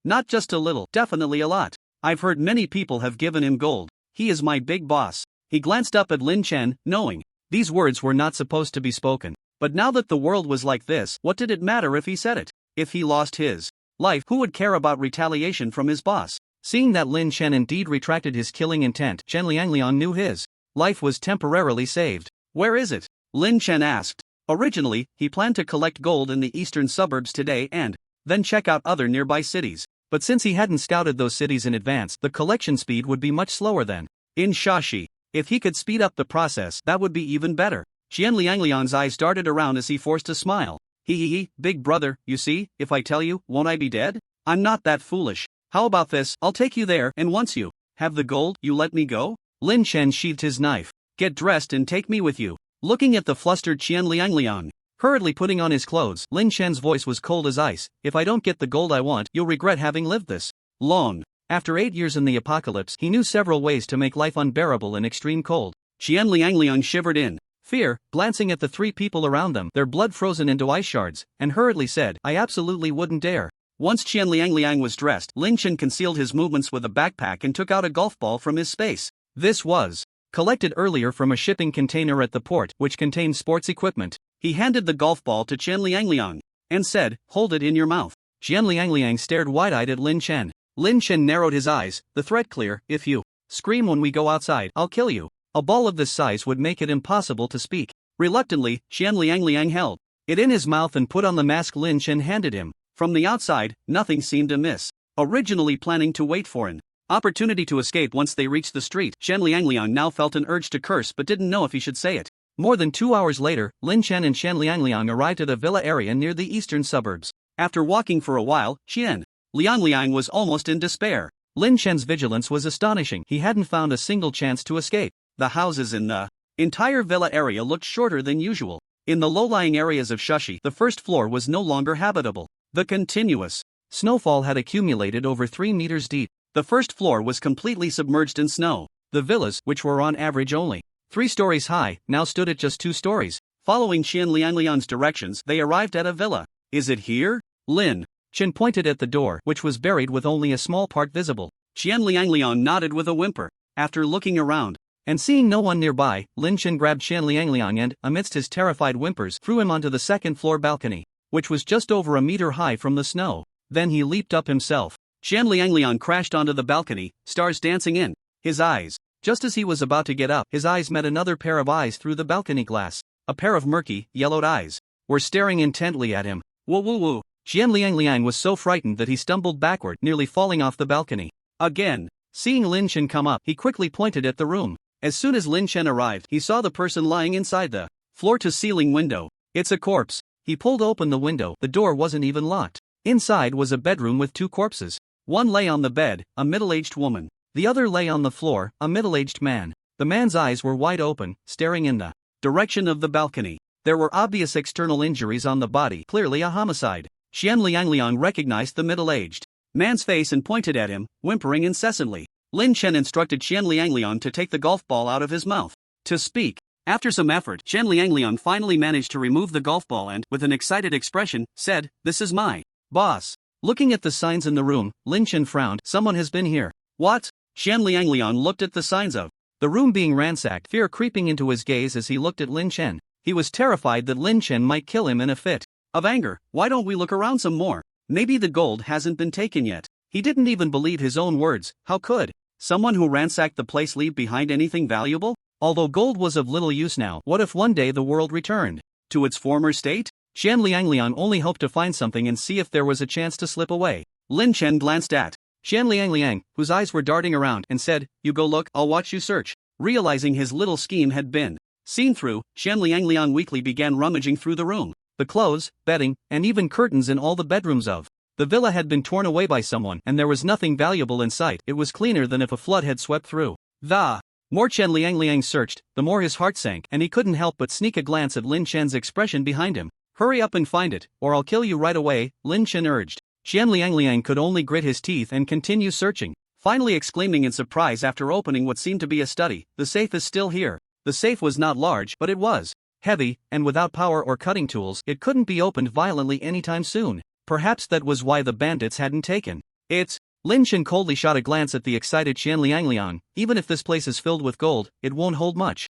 not just a little, definitely a lot. I've heard many people have given him gold. He is my big boss." He glanced up at Lin Chen, knowing these words were not supposed to be spoken. But now that the world was like this, what did it matter if he said it? If he lost his life, who would care about retaliation from his boss? Seeing that Lin Chen indeed retracted his killing intent, Qian Liang knew his life was temporarily saved. "Where is it?" Lin Chen asked. Originally, he planned to collect gold in the eastern suburbs today and then check out other nearby cities. But since he hadn't scouted those cities in advance, the collection speed would be much slower than in Shashi. If he could speed up the process, that would be even better. Qian Liang's eyes darted around as he forced a smile. Hee, big brother, you see, if I tell you, won't I be dead? I'm not that foolish. How about this, I'll take you there, and once you have the gold, you let me go? Lin Chen sheathed his knife. "Get dressed and take me with you." Looking at the flustered Qian Liang, hurriedly putting on his clothes, Lin Chen's voice was cold as ice. "If I don't get the gold I want, you'll regret having lived this long." After 8 years in the apocalypse, he knew several ways to make life unbearable in extreme cold. Qian Liang shivered in fear, glancing at the three people around them, their blood frozen into ice shards, and hurriedly said, "I absolutely wouldn't dare." Once Qian Liang was dressed, Lin Chen concealed his movements with a backpack and took out a golf ball from his space. This was collected earlier from a shipping container at the port, which contained sports equipment. He handed the golf ball to Qian Liang and said, "Hold it in your mouth." Qian Liang stared wide-eyed at Lin Chen. Lin Chen narrowed his eyes, the threat clear. "If you scream when we go outside, I'll kill you." A ball of this size would make it impossible to speak. Reluctantly, Qian Liang held it in his mouth and put on the mask Lin Chen handed him. From the outside, nothing seemed amiss. Originally planning to wait for an opportunity to escape once they reached the street, Shen Liangliang now felt an urge to curse but didn't know if he should say it. More than 2 hours later, Lin Chen and Shen Liangliang arrived at a villa area near the eastern suburbs. After walking for a while, Shen Liangliang was almost in despair. Lin Chen's vigilance was astonishing. He hadn't found a single chance to escape. The houses in the entire villa area looked shorter than usual. In the low-lying areas of Shushi, the first floor was no longer habitable. The continuous snowfall had accumulated over 3 meters deep. The first floor was completely submerged in snow. The villas, which were on average only 3 stories high, now stood at just 2 stories. Following Qian Liangliang's directions, they arrived at a villa. Is it here? Lin Chen pointed at the door, which was buried with only a small part visible. Qian Liangliang nodded with a whimper. After looking around and seeing no one nearby, Lin Chen grabbed Qian Liangliang and, amidst his terrified whimpers, threw him onto the second-floor balcony, which was just over a meter high from the snow. Then he leaped up himself. Qian Liangliang crashed onto the balcony, stars dancing in his eyes. Just as he was about to get up, his eyes met another pair of eyes through the balcony glass. A pair of murky, yellowed eyes were staring intently at him. Woo woo woo. Qian Liangliang was so frightened that he stumbled backward, nearly falling off the balcony. Again, seeing Lin Chen come up, he quickly pointed at the room. As soon as Lin Chen arrived, he saw the person lying inside the floor-to-ceiling window. It's a corpse. He pulled open the window. The door wasn't even locked. Inside was a bedroom with 2 corpses. One lay on the bed, a middle-aged woman. The other lay on the floor, a middle-aged man. The man's eyes were wide open, staring in the direction of the balcony. There were obvious external injuries on the body, clearly a homicide. Qian Liangliang recognized the middle-aged man's face and pointed at him, whimpering incessantly. Lin Chen instructed Qian Liangliang to take the golf ball out of his mouth. To speak. After some effort, Qian Liangliang finally managed to remove the golf ball and, with an excited expression, said, "This is my boss." Looking at the signs in the room, Lin Chen frowned. Someone has been here. What? Qian Liangliang looked at the signs of the room being ransacked, fear creeping into his gaze as he looked at Lin Chen. He was terrified that Lin Chen might kill him in a fit of anger. Why don't we look around some more? Maybe the gold hasn't been taken yet. He didn't even believe his own words. How could someone who ransacked the place leave behind anything valuable? Although gold was of little use now, what if one day the world returned to its former state? Qian Liangliang only hoped to find something and see if there was a chance to slip away. Lin Chen glanced at Qian Liangliang, whose eyes were darting around, and said, "You go look, I'll watch you search." Realizing his little scheme had been seen through, Qian Liangliang weakly began rummaging through the room. The clothes, bedding, and even curtains in all the bedrooms of the villa had been torn away by someone, and there was nothing valuable in sight. It was cleaner than if a flood had swept through. The more Qian Liangliang searched, the more his heart sank, and he couldn't help but sneak a glance at Lin Chen's expression behind him. "Hurry up and find it, or I'll kill you right away," Lin Chen urged. Qian Liangliang could only grit his teeth and continue searching, finally exclaiming in surprise after opening what seemed to be a study, "The safe is still here." The safe was not large, but it was heavy, and without power or cutting tools, it couldn't be opened violently anytime soon. Perhaps that was why the bandits hadn't taken it. Lin Chen coldly shot a glance at the excited Qian Liangliang. "Even if this place is filled with gold, it won't hold much."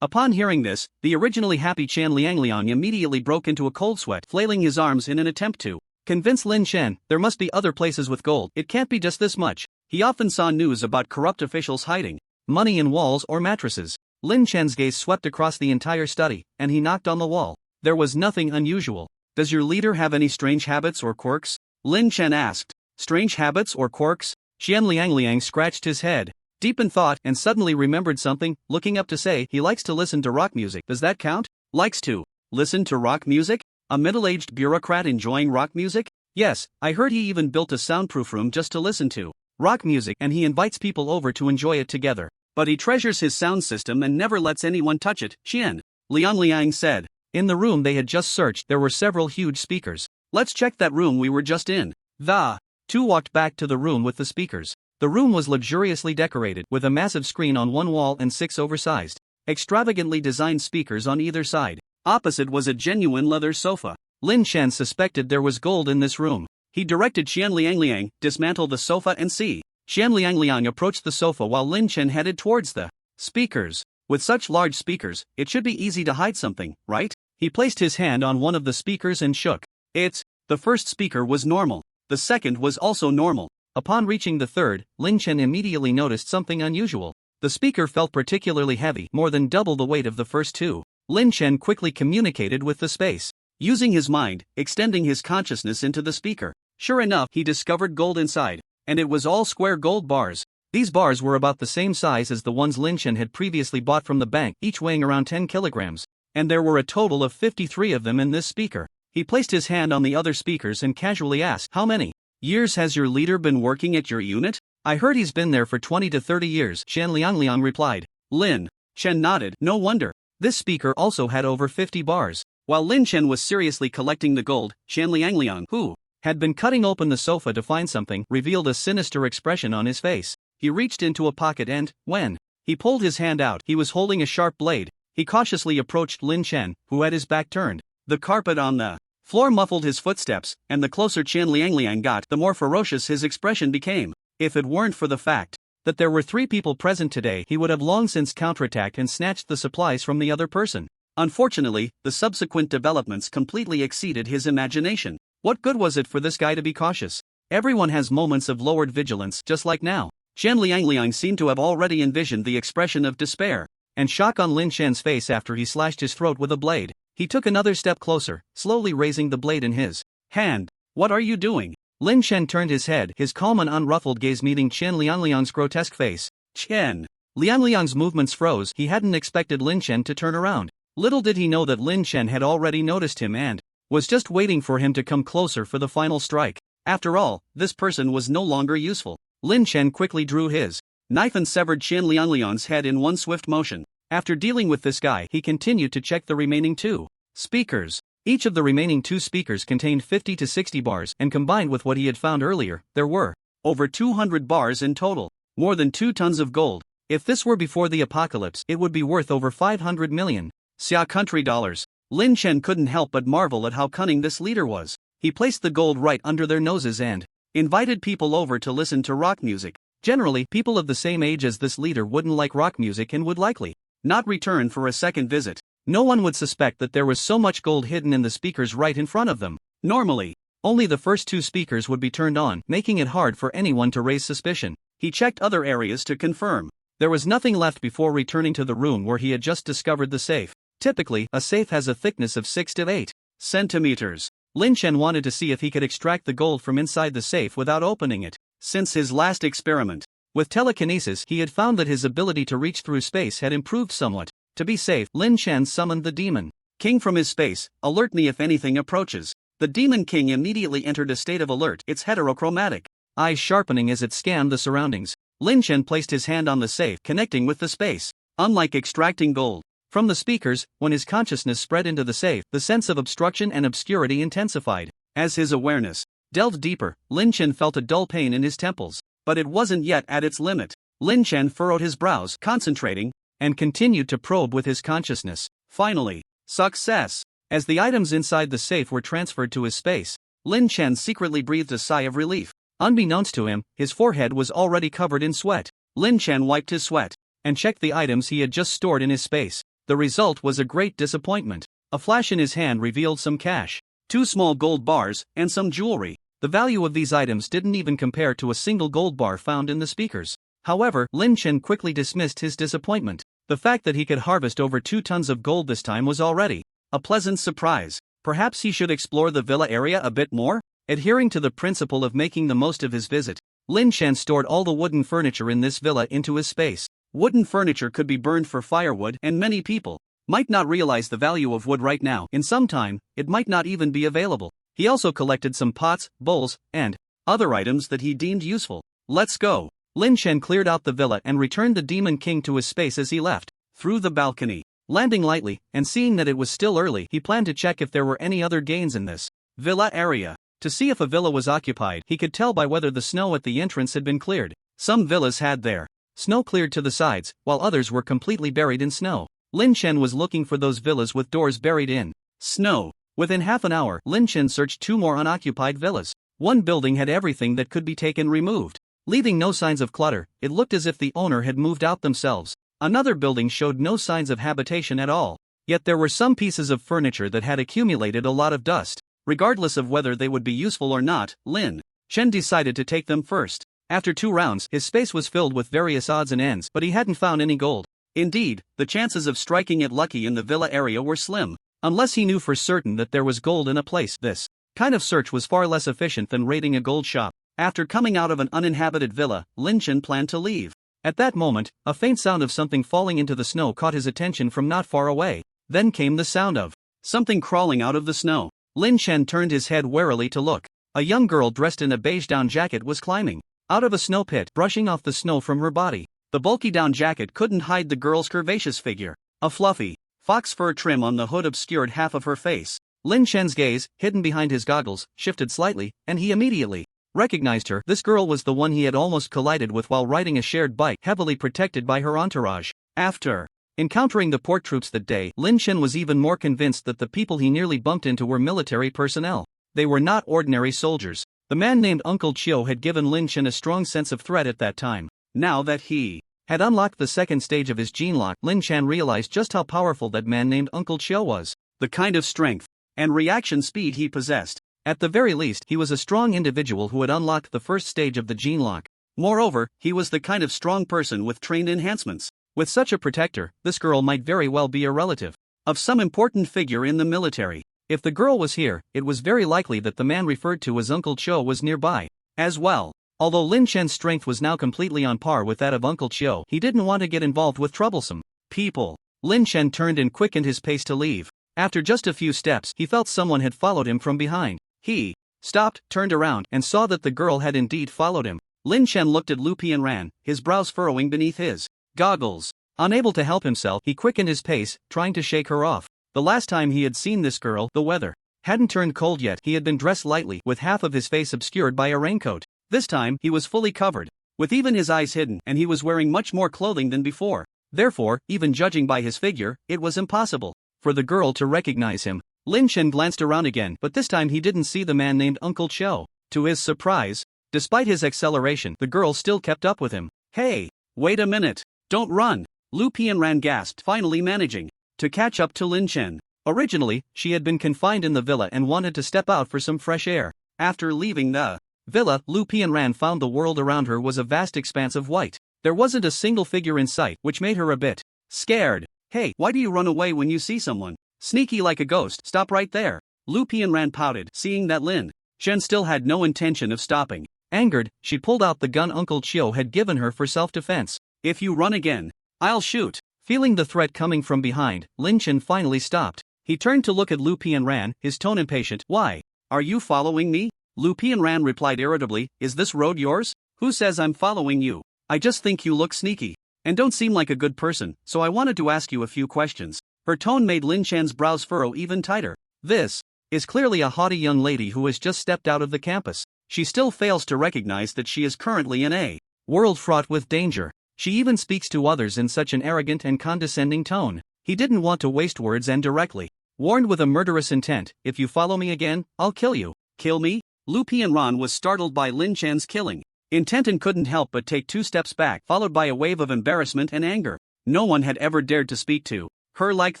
Upon hearing this, the originally happy Qian Liangliang immediately broke into a cold sweat, flailing his arms in an attempt to convince Lin Chen there must be other places with gold. It can't be just this much. He often saw news about corrupt officials hiding money in walls or mattresses. Lin Chen's gaze swept across the entire study, and he knocked on the wall. There was nothing unusual. "Does your leader have any strange habits or quirks?" Lin Chen asked. "Strange habits or quirks?" Qian Liangliang scratched his head, deep in thought, and suddenly remembered something, looking up to say, "He likes to listen to rock music. Does that count?" "Likes to listen to rock music? A middle-aged bureaucrat enjoying rock music?" "Yes, I heard he even built a soundproof room just to listen to rock music, and he invites people over to enjoy it together. But he treasures his sound system and never lets anyone touch it," Qian Liangliang said. In the room they had just searched, there were several huge speakers. "Let's check that room we were just in." The two walked back to the room with the speakers. The room was luxuriously decorated, with a massive screen on one wall and 6 oversized, extravagantly designed speakers on either side. Opposite was a genuine leather sofa. Lin Chen suspected there was gold in this room. He directed Qian Liangliang, "Dismantle the sofa and see." Qian Liangliang approached the sofa while Lin Chen headed towards the speakers. With such large speakers, it should be easy to hide something, right? He placed his hand on one of the speakers and shook it. The first speaker was normal. The second was also normal. Upon reaching the third, Lin Chen immediately noticed something unusual. The speaker felt particularly heavy, more than double the weight of the first two. Lin Chen quickly communicated with the space using his mind, extending his consciousness into the speaker. Sure enough, he discovered gold inside, and it was all square gold bars. These bars were about the same size as the ones Lin Chen had previously bought from the bank, each weighing around 10 kilograms. And there were a total of 53 of them in this speaker. He placed his hand on the other speakers and casually asked, "How many years has your leader been working at your unit?" "I heard he's been there for 20 to 30 years, Shen Liangliang replied. Lin Chen nodded. No wonder. This speaker also had over 50 bars. While Lin Chen was seriously collecting the gold, Shen Liangliang, who had been cutting open the sofa to find something, revealed a sinister expression on his face. He reached into a pocket and, when he pulled his hand out, he was holding a sharp blade. He cautiously approached Lin Chen, who had his back turned. The carpet on the floor muffled his footsteps, and the closer Chen Liangliang got, the more ferocious his expression became. If it weren't for the fact that there were 3 people present today, he would have long since counterattacked and snatched the supplies from the other person. Unfortunately, the subsequent developments completely exceeded his imagination. What good was it for this guy to be cautious? Everyone has moments of lowered vigilance, just like now. Shen Liangliang seemed to have already envisioned the expression of despair and shock on Lin Shen's face after he slashed his throat with a blade. He took another step closer, slowly raising the blade in his hand. "What are you doing?" Lin Shen turned his head, his calm and unruffled gaze meeting Chen Liangliang's grotesque face. Chen Liangliang's movements froze. He hadn't expected Lin Shen to turn around. Little did he know that Lin Shen had already noticed him and was just waiting for him to come closer for the final strike. After all, this person was no longer useful. Lin Chen quickly drew his knife and severed Chen Liangliang's head in one swift motion. After dealing with this guy, he continued to check the remaining 2 speakers. Each of the remaining 2 speakers contained 50 to 60 bars, and combined with what he had found earlier, there were over 200 bars in total. More than 2 tons of gold. If this were before the apocalypse, it would be worth over 500 million Xia country dollars. Lin Chen couldn't help but marvel at how cunning this leader was. He placed the gold right under their noses and invited people over to listen to rock music. Generally, people of the same age as this leader wouldn't like rock music and would likely not return for a second visit. No one would suspect that there was so much gold hidden in the speakers right in front of them. Normally, only the first 2 speakers would be turned on, making it hard for anyone to raise suspicion. He checked other areas to confirm there was nothing left before returning to the room where he had just discovered the safe. Typically, a safe has a thickness of 6 to 8 centimeters. Lin Chen wanted to see if he could extract the gold from inside the safe without opening it. Since his last experiment with telekinesis, he had found that his ability to reach through space had improved somewhat. To be safe, Lin Chen summoned the Demon King from his space. "Alert me if anything approaches." The Demon King immediately entered a state of alert, its heterochromatic eyes sharpening as it scanned the surroundings. Lin Chen placed his hand on the safe, connecting with the space. Unlike extracting gold from the speakers, when his consciousness spread into the safe, the sense of obstruction and obscurity intensified. As his awareness delved deeper, Lin Chen felt a dull pain in his temples. But it wasn't yet at its limit. Lin Chen furrowed his brows, concentrating, and continued to probe with his consciousness. Finally, success! As the items inside the safe were transferred to his space, Lin Chen secretly breathed a sigh of relief. Unbeknownst to him, his forehead was already covered in sweat. Lin Chen wiped his sweat and checked the items he had just stored in his space. The result was a great disappointment. A flash in his hand revealed some cash, 2 small gold bars, and some jewelry. The value of these items didn't even compare to a single gold bar found in the speakers. However, Lin Chen quickly dismissed his disappointment. The fact that he could harvest over 2 tons of gold this time was already a pleasant surprise. Perhaps he should explore the villa area a bit more? Adhering to the principle of making the most of his visit, Lin Chen stored all the wooden furniture in this villa into his space. Wooden furniture could be burned for firewood, and many people might not realize the value of wood right now. In some time, it might not even be available. He also collected some pots, bowls, and other items that he deemed useful. "Let's go." Lin Chen cleared out the villa and returned the Demon King to his space as he left. Through the balcony, landing lightly, and seeing that it was still early, he planned to check if there were any other gains in this villa area. To see if a villa was occupied, he could tell by whether the snow at the entrance had been cleared. Some villas had their snow cleared to the sides, while others were completely buried in snow. Lin Chen was looking for those villas with doors buried in snow. Within half an hour, Lin Chen searched 2 more unoccupied villas. One building had everything that could be taken removed, leaving no signs of clutter. It looked as if the owner had moved out themselves. Another building showed no signs of habitation at all. Yet there were some pieces of furniture that had accumulated a lot of dust. Regardless of whether they would be useful or not, Lin Chen decided to take them first. After 2 rounds, his space was filled with various odds and ends, but he hadn't found any gold. Indeed, the chances of striking it lucky in the villa area were slim. unless he knew for certain that there was gold in a place. This kind of search was far less efficient than raiding a gold shop. After coming out of an uninhabited villa, Lin Chen planned to leave. At that moment, a faint sound of something falling into the snow caught his attention from not far away. Then came the sound of something crawling out of the snow. Lin Chen turned his head warily to look. A young girl dressed in a beige down jacket was climbing out of a snow pit, brushing off the snow from her body. The bulky down jacket couldn't hide the girl's curvaceous figure. A fluffy fox fur trim on the hood obscured half of her face. Lin Chen's gaze, hidden behind his goggles, shifted slightly, and he immediately recognized her. This girl was the one he had almost collided with while riding a shared bike, heavily protected by her entourage. After encountering the port troops that day, Lin Chen was even more convinced that the people he nearly bumped into were military personnel. They were not ordinary soldiers. The man named Uncle Chiu had given Lin Chen a strong sense of threat at that time. Now that he had unlocked the second stage of his gene lock, Lin Chen realized just how powerful that man named Uncle Chiu was. The kind of strength and reaction speed he possessed. At the very least, he was a strong individual who had unlocked the first stage of the gene lock. Moreover, he was the kind of strong person with trained enhancements. With such a protector, this girl might very well be a relative of some important figure in the military. If the girl was here, it was very likely that the man referred to as Uncle Chiu was nearby as well. Although Lin Chen's strength was now completely on par with that of Uncle Chiu, he didn't want to get involved with troublesome people. Lin Chen turned and quickened his pace to leave. After just a few steps, he felt someone had followed him from behind. He stopped, turned around, and saw that the girl had indeed followed him. Lin Chen looked at Lu Pianran, his brows furrowing beneath his goggles. Unable to help himself, he quickened his pace, trying to shake her off. The last time he had seen this girl, the weather hadn't turned cold yet. He had been dressed lightly, with half of his face obscured by a raincoat. This time, he was fully covered, with even his eyes hidden, and he was wearing much more clothing than before. Therefore, even judging by his figure, it was impossible for the girl to recognize him. Lin Chen glanced around again, but this time he didn't see the man named Uncle Chiu. To his surprise, despite his acceleration, the girl still kept up with him. Hey, wait a minute, don't run, Lu Pianran gasped, finally managing to catch up to Lin Chen. Originally, she had been confined in the villa and wanted to step out for some fresh air. After leaving the villa, Lu Pianran found the world around her was a vast expanse of white. There wasn't a single figure in sight, which made her a bit scared. Hey, why do you run away when you see someone sneaky like a ghost? Stop right there. Lu Pianran pouted, seeing that Lin Chen still had no intention of stopping. Angered, she pulled out the gun Uncle Chiu had given her for self-defense. If you run again, I'll shoot. Feeling the threat coming from behind, Lin Chen finally stopped. He turned to look at Lu Pianran, his tone impatient. Why? Are you following me? Lu Pianran replied irritably, is this road yours? Who says I'm following you? I just think you look sneaky and don't seem like a good person, so I wanted to ask you a few questions. Her tone made Lin Chan's brows furrow even tighter. This is clearly a haughty young lady who has just stepped out of the campus. She still fails to recognize that she is currently in a world fraught with danger. She even speaks to others in such an arrogant and condescending tone. He didn't want to waste words and directly warned with a murderous intent, if you follow me again, I'll kill you. Kill me? Lu Pianran was startled by Lin Chan's killing intent and couldn't help but take 2 steps back, followed by a wave of embarrassment and anger. No one had ever dared to speak to her like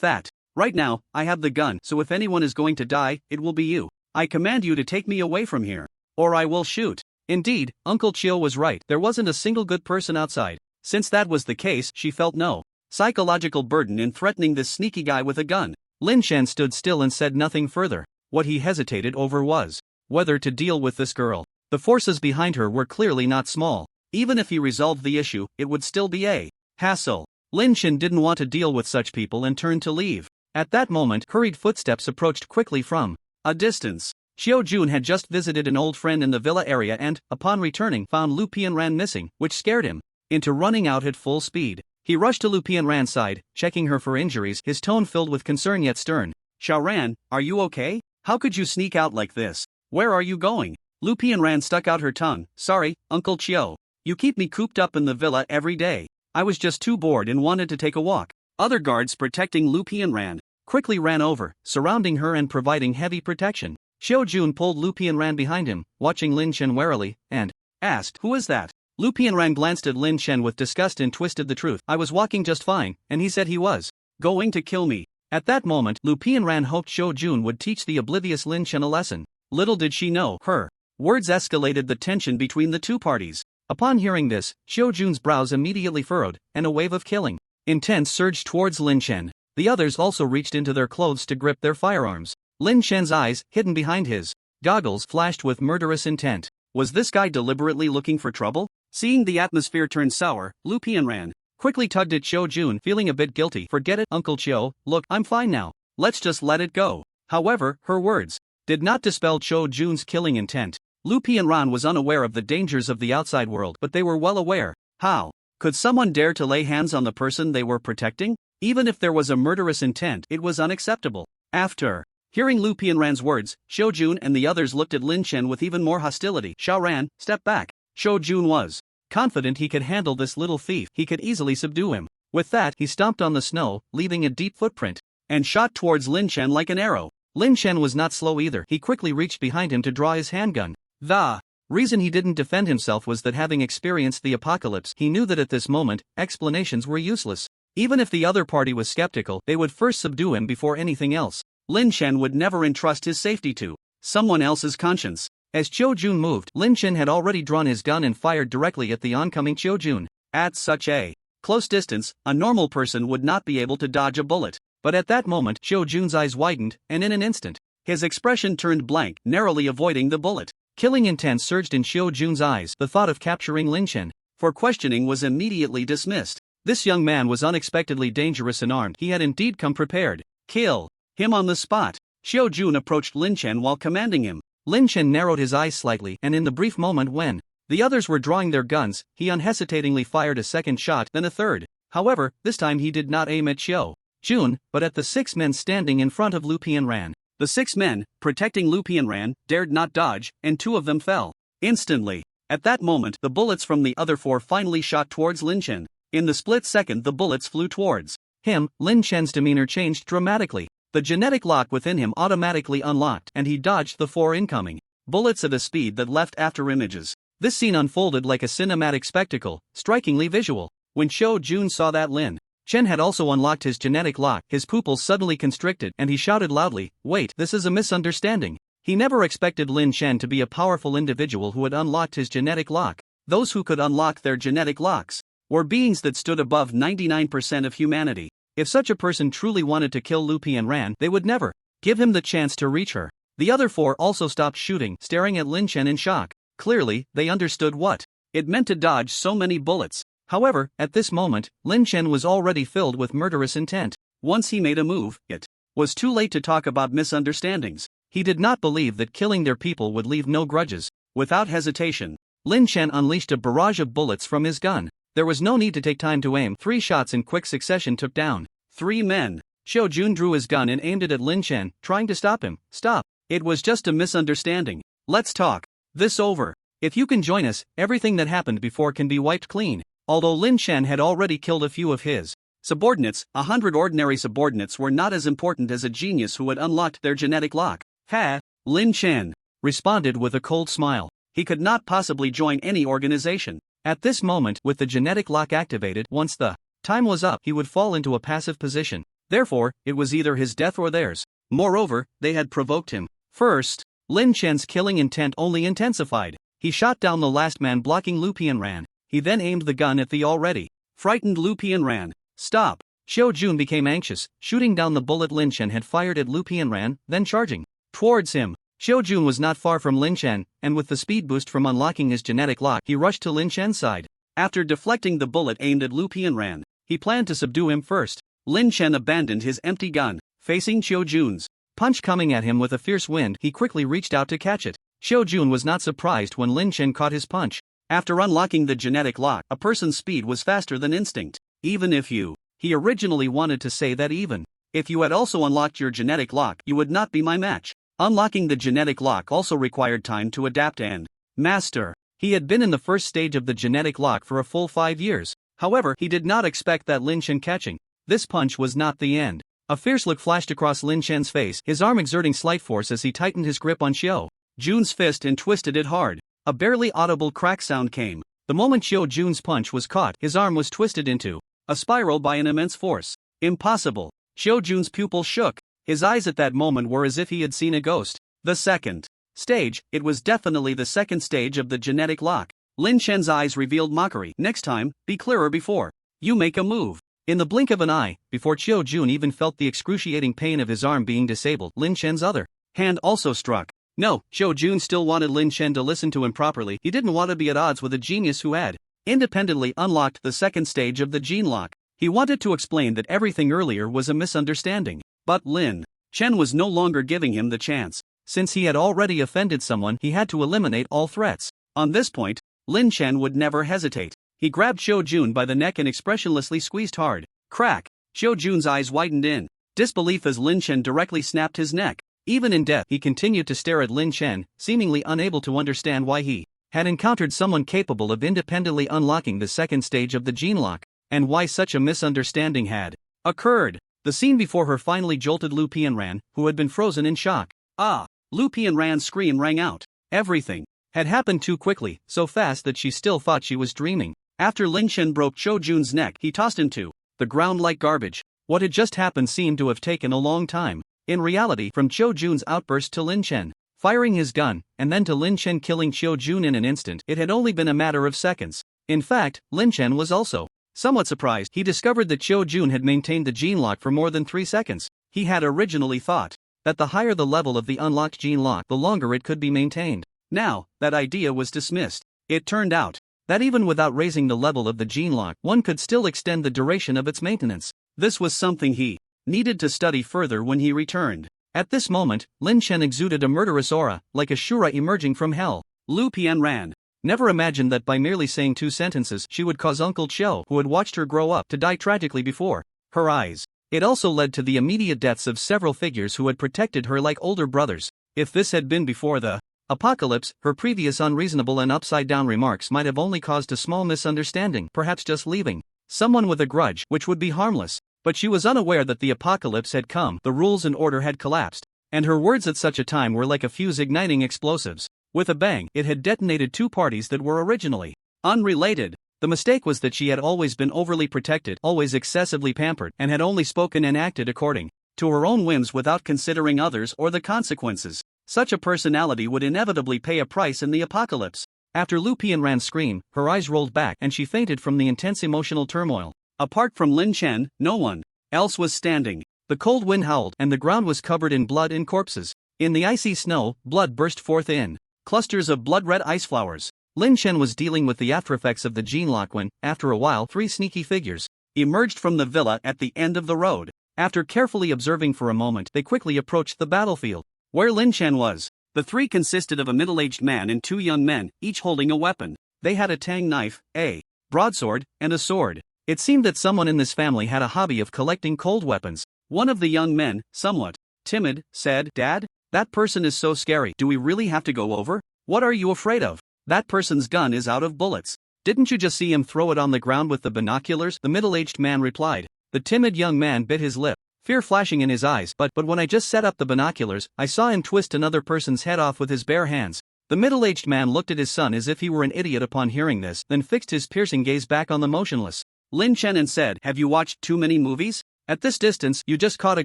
that. Right now, I have the gun, so if anyone is going to die, it will be you. I command you to take me away from here, or I will shoot. Indeed, Uncle Chiu was right, there wasn't a single good person outside. Since that was the case, she felt no psychological burden in threatening this sneaky guy with a gun. Lin Chen stood still and said nothing further. What he hesitated over was whether to deal with this girl. The forces behind her were clearly not small. Even if he resolved the issue, it would still be a hassle. Lin Chen didn't want to deal with such people and turned to leave. At that moment, hurried footsteps approached quickly from a distance. Xiao Jun had just visited an old friend in the villa area and, upon returning, found Lu Pianran missing, which scared him into running out at full speed. He rushed to Lu Pianran's side, checking her for injuries, his tone filled with concern yet stern. Xiaoran, are you okay? How could you sneak out like this? Where are you going? Lu Pianran stuck out her tongue. Sorry, Uncle Chiu. You keep me cooped up in the villa every day. I was just too bored and wanted to take a walk. Other guards protecting Lu Pianran quickly ran over, surrounding her and providing heavy protection. Xiao Jun pulled Lu Pianran behind him, watching Lin Chen warily, and asked, who is that? Lu Pianran glanced at Lin Chen with disgust and twisted the truth. I was walking just fine, and he said he was going to kill me. At that moment, Lu Pianran hoped Xiao Jun would teach the oblivious Lin Chen a lesson. Little did she know, her words escalated the tension between the two parties. Upon hearing this, Xiao Jun's brows immediately furrowed, and a wave of killing intent surged towards Lin Chen. The others also reached into their clothes to grip their firearms. Lin Chen's eyes, hidden behind his goggles, flashed with murderous intent. Was this guy deliberately looking for trouble? Seeing the atmosphere turn sour, Lu Pianran quickly tugged at Chiu Jun, feeling a bit guilty. Forget it, Uncle Chiu, look, I'm fine now. Let's just let it go. However, her words did not dispel Chiu Jun's killing intent. Lu Pianran was unaware of the dangers of the outside world, but they were well aware. How could someone dare to lay hands on the person they were protecting? Even if there was a murderous intent, it was unacceptable. After hearing Lu Pianran's words, Chiu Jun and the others looked at Lin Chen with even more hostility. Xiaoran, step back. Chiu Jun was confident he could handle this little thief. He could easily subdue him. With that, he stomped on the snow, leaving a deep footprint, and shot towards Lin Chen like an arrow. Lin Chen was not slow either. He quickly reached behind him to draw his handgun. The reason he didn't defend himself was that, having experienced the apocalypse, he knew that at this moment, explanations were useless. Even if the other party was skeptical, they would first subdue him before anything else. Lin Chen would never entrust his safety to someone else's conscience. As Chiu Jun moved, Lin Chen had already drawn his gun and fired directly at the oncoming Chiu Jun. At such a close distance, a normal person would not be able to dodge a bullet. But at that moment, Chiu Jun's eyes widened, and in an instant, his expression turned blank, narrowly avoiding the bullet. Killing intent surged in Chiu Jun's eyes. The thought of capturing Lin Chen for questioning was immediately dismissed. This young man was unexpectedly dangerous and armed. He had indeed come prepared. Kill him on the spot. Chiu Jun approached Lin Chen while commanding him. Lin Chen narrowed his eyes slightly, and in the brief moment when the others were drawing their guns, he unhesitatingly fired a second shot, then a third. However, this time he did not aim at Chiu Jun, but at the 6 men standing in front of Lu Pianran. The 6 men, protecting Lu Pianran, dared not dodge, and 2 of them fell instantly. At that moment, the bullets from the other 4 finally shot towards Lin Chen. In the split second, the bullets flew towards him. Lin Chen's demeanor changed dramatically. The genetic lock within him automatically unlocked, and he dodged the 4 incoming bullets at a speed that left after images. This scene unfolded like a cinematic spectacle, strikingly visual. When Chiu Jun saw that Lin Chen had also unlocked his genetic lock, his pupils suddenly constricted, and he shouted loudly, "Wait, this is a misunderstanding." He never expected Lin Chen to be a powerful individual who had unlocked his genetic lock. Those who could unlock their genetic locks were beings that stood above 99% of humanity. If such a person truly wanted to kill Lu Pianran, they would never give him the chance to reach her. The other 4 also stopped shooting, staring at Lin Chen in shock. Clearly, they understood what it meant to dodge so many bullets. However, at this moment, Lin Chen was already filled with murderous intent. Once he made a move, it was too late to talk about misunderstandings. He did not believe that killing their people would leave no grudges. Without hesitation, Lin Chen unleashed a barrage of bullets from his gun. There was no need to take time to aim. 3 shots in quick succession took down 3 men. Chiu Jun drew his gun and aimed it at Lin Chen, trying to stop him. "Stop. It was just a misunderstanding. Let's talk this over. If you can join us, everything that happened before can be wiped clean." Although Lin Chen had already killed a few of his subordinates, 100 ordinary subordinates were not as important as a genius who had unlocked their genetic lock. "Ha!" Lin Chen responded with a cold smile. He could not possibly join any organization. At this moment, with the genetic lock activated, once the time was up, he would fall into a passive position. Therefore, it was either his death or theirs. Moreover, they had provoked him. First, Lin Chen's killing intent only intensified. He shot down the last man blocking Lu Pianran. He then aimed the gun at the already frightened Lu Pianran. "Stop!" Chiu Jun became anxious, shooting down the bullet Lin Chen had fired at Lu Pianran, then charging towards him. Chiu Jun was not far from Lin Chen, and with the speed boost from unlocking his genetic lock, he rushed to Lin Chen's side. After deflecting the bullet aimed at Lu Pianran, he planned to subdue him first. Lin Chen abandoned his empty gun, facing Chiu Jun's punch coming at him with a fierce wind. He quickly reached out to catch it. Chiu Jun was not surprised when Lin Chen caught his punch. After unlocking the genetic lock, a person's speed was faster than instinct. Even if you, he originally wanted to say that even if you had also unlocked your genetic lock, you would not be my match. Unlocking the genetic lock also required time to adapt and master. He had been in the first stage of the genetic lock for a full 5 years. However, he did not expect that Lin Chen catching this punch was not the end. A fierce look flashed across Lin Chen's face, his arm exerting slight force as he tightened his grip on Chiu Jun's fist and twisted it hard. A barely audible crack sound came. The moment Chiu Jun's punch was caught, his arm was twisted into a spiral by an immense force. Impossible. Chiu Jun's pupils shook. His eyes at that moment were as if he had seen a ghost. The second stage, it was definitely the second stage of the genetic lock. Lin Chen's eyes revealed mockery. "Next time, be clearer before you make a move." In the blink of an eye, before Chiu Jun even felt the excruciating pain of his arm being disabled, Lin Chen's other hand also struck. No, Chiu Jun still wanted Lin Chen to listen to him properly. He didn't want to be at odds with a genius who had independently unlocked the second stage of the gene lock. He wanted to explain that everything earlier was a misunderstanding. But Lin Chen was no longer giving him the chance. Since he had already offended someone, he had to eliminate all threats. On this point, Lin Chen would never hesitate. He grabbed Chiu Jun by the neck and expressionlessly squeezed hard. Crack! Chiu Jun's eyes widened in disbelief as Lin Chen directly snapped his neck. Even in death, he continued to stare at Lin Chen, seemingly unable to understand why he had encountered someone capable of independently unlocking the second stage of the gene lock, and why such a misunderstanding had occurred. The scene before her finally jolted Lu Pianran, who had been frozen in shock. Ah! Lu Pianran's scream rang out. Everything had happened too quickly, so fast that she still thought she was dreaming. After Lin Chen broke Chiu Jun's neck, he tossed him to the ground like garbage. What had just happened seemed to have taken a long time. In reality, from Chiu Jun's outburst to Lin Chen firing his gun, and then to Lin Chen killing Chiu Jun in an instant, it had only been a matter of seconds. In fact, Lin Chen was also somewhat surprised. He discovered that Chiu Jun had maintained the gene lock for more than 3 seconds. He had originally thought that the higher the level of the unlocked gene lock, the longer it could be maintained. Now, that idea was dismissed. It turned out that even without raising the level of the gene lock, one could still extend the duration of its maintenance. This was something he needed to study further when he returned. At this moment, Lin Chen exuded a murderous aura, like a Shura emerging from hell. Lu Pianran never imagined that by merely saying 2 sentences she would cause Uncle Chiu, who had watched her grow up, to die tragically before her eyes. It also led to the immediate deaths of several figures who had protected her like older brothers. If this had been before the apocalypse, her previous unreasonable and upside-down remarks might have only caused a small misunderstanding, perhaps just leaving someone with a grudge, which would be harmless. But she was unaware that the apocalypse had come, the rules and order had collapsed, and her words at such a time were like a fuse igniting explosives. With a bang, it had detonated 2 parties that were originally unrelated. The mistake was that she had always been overly protected, always excessively pampered, and had only spoken and acted according to her own whims without considering others or the consequences. Such a personality would inevitably pay a price in the apocalypse. After Lu Pianran's scream, her eyes rolled back and she fainted from the intense emotional turmoil. Apart from Lin Chen, no one else was standing. The cold wind howled and the ground was covered in blood and corpses. In the icy snow, blood burst forth in clusters of blood-red ice flowers. Lin Chen was dealing with the aftereffects of the gene lock when, after a while, 3 sneaky figures emerged from the villa at the end of the road. After carefully observing for a moment, they quickly approached the battlefield where Lin Chen was. The 3 consisted of a middle-aged man and 2 young men, each holding a weapon. They had a tang knife, a broadsword, and a sword. It seemed that someone in this family had a hobby of collecting cold weapons. One of the young men, somewhat timid, said, "Dad, that person is so scary. Do we really have to go over? What are you afraid of? That person's gun is out of bullets. Didn't you just see him throw it on the ground with the binoculars?" The middle-aged man replied. The timid young man bit his lip, fear flashing in his eyes. But when I just set up the binoculars, I saw him twist another person's head off with his bare hands." The middle-aged man looked at his son as if he were an idiot upon hearing this, then fixed his piercing gaze back on the motionless Lin Chen and said, "Have you watched too many movies? At this distance, you just caught a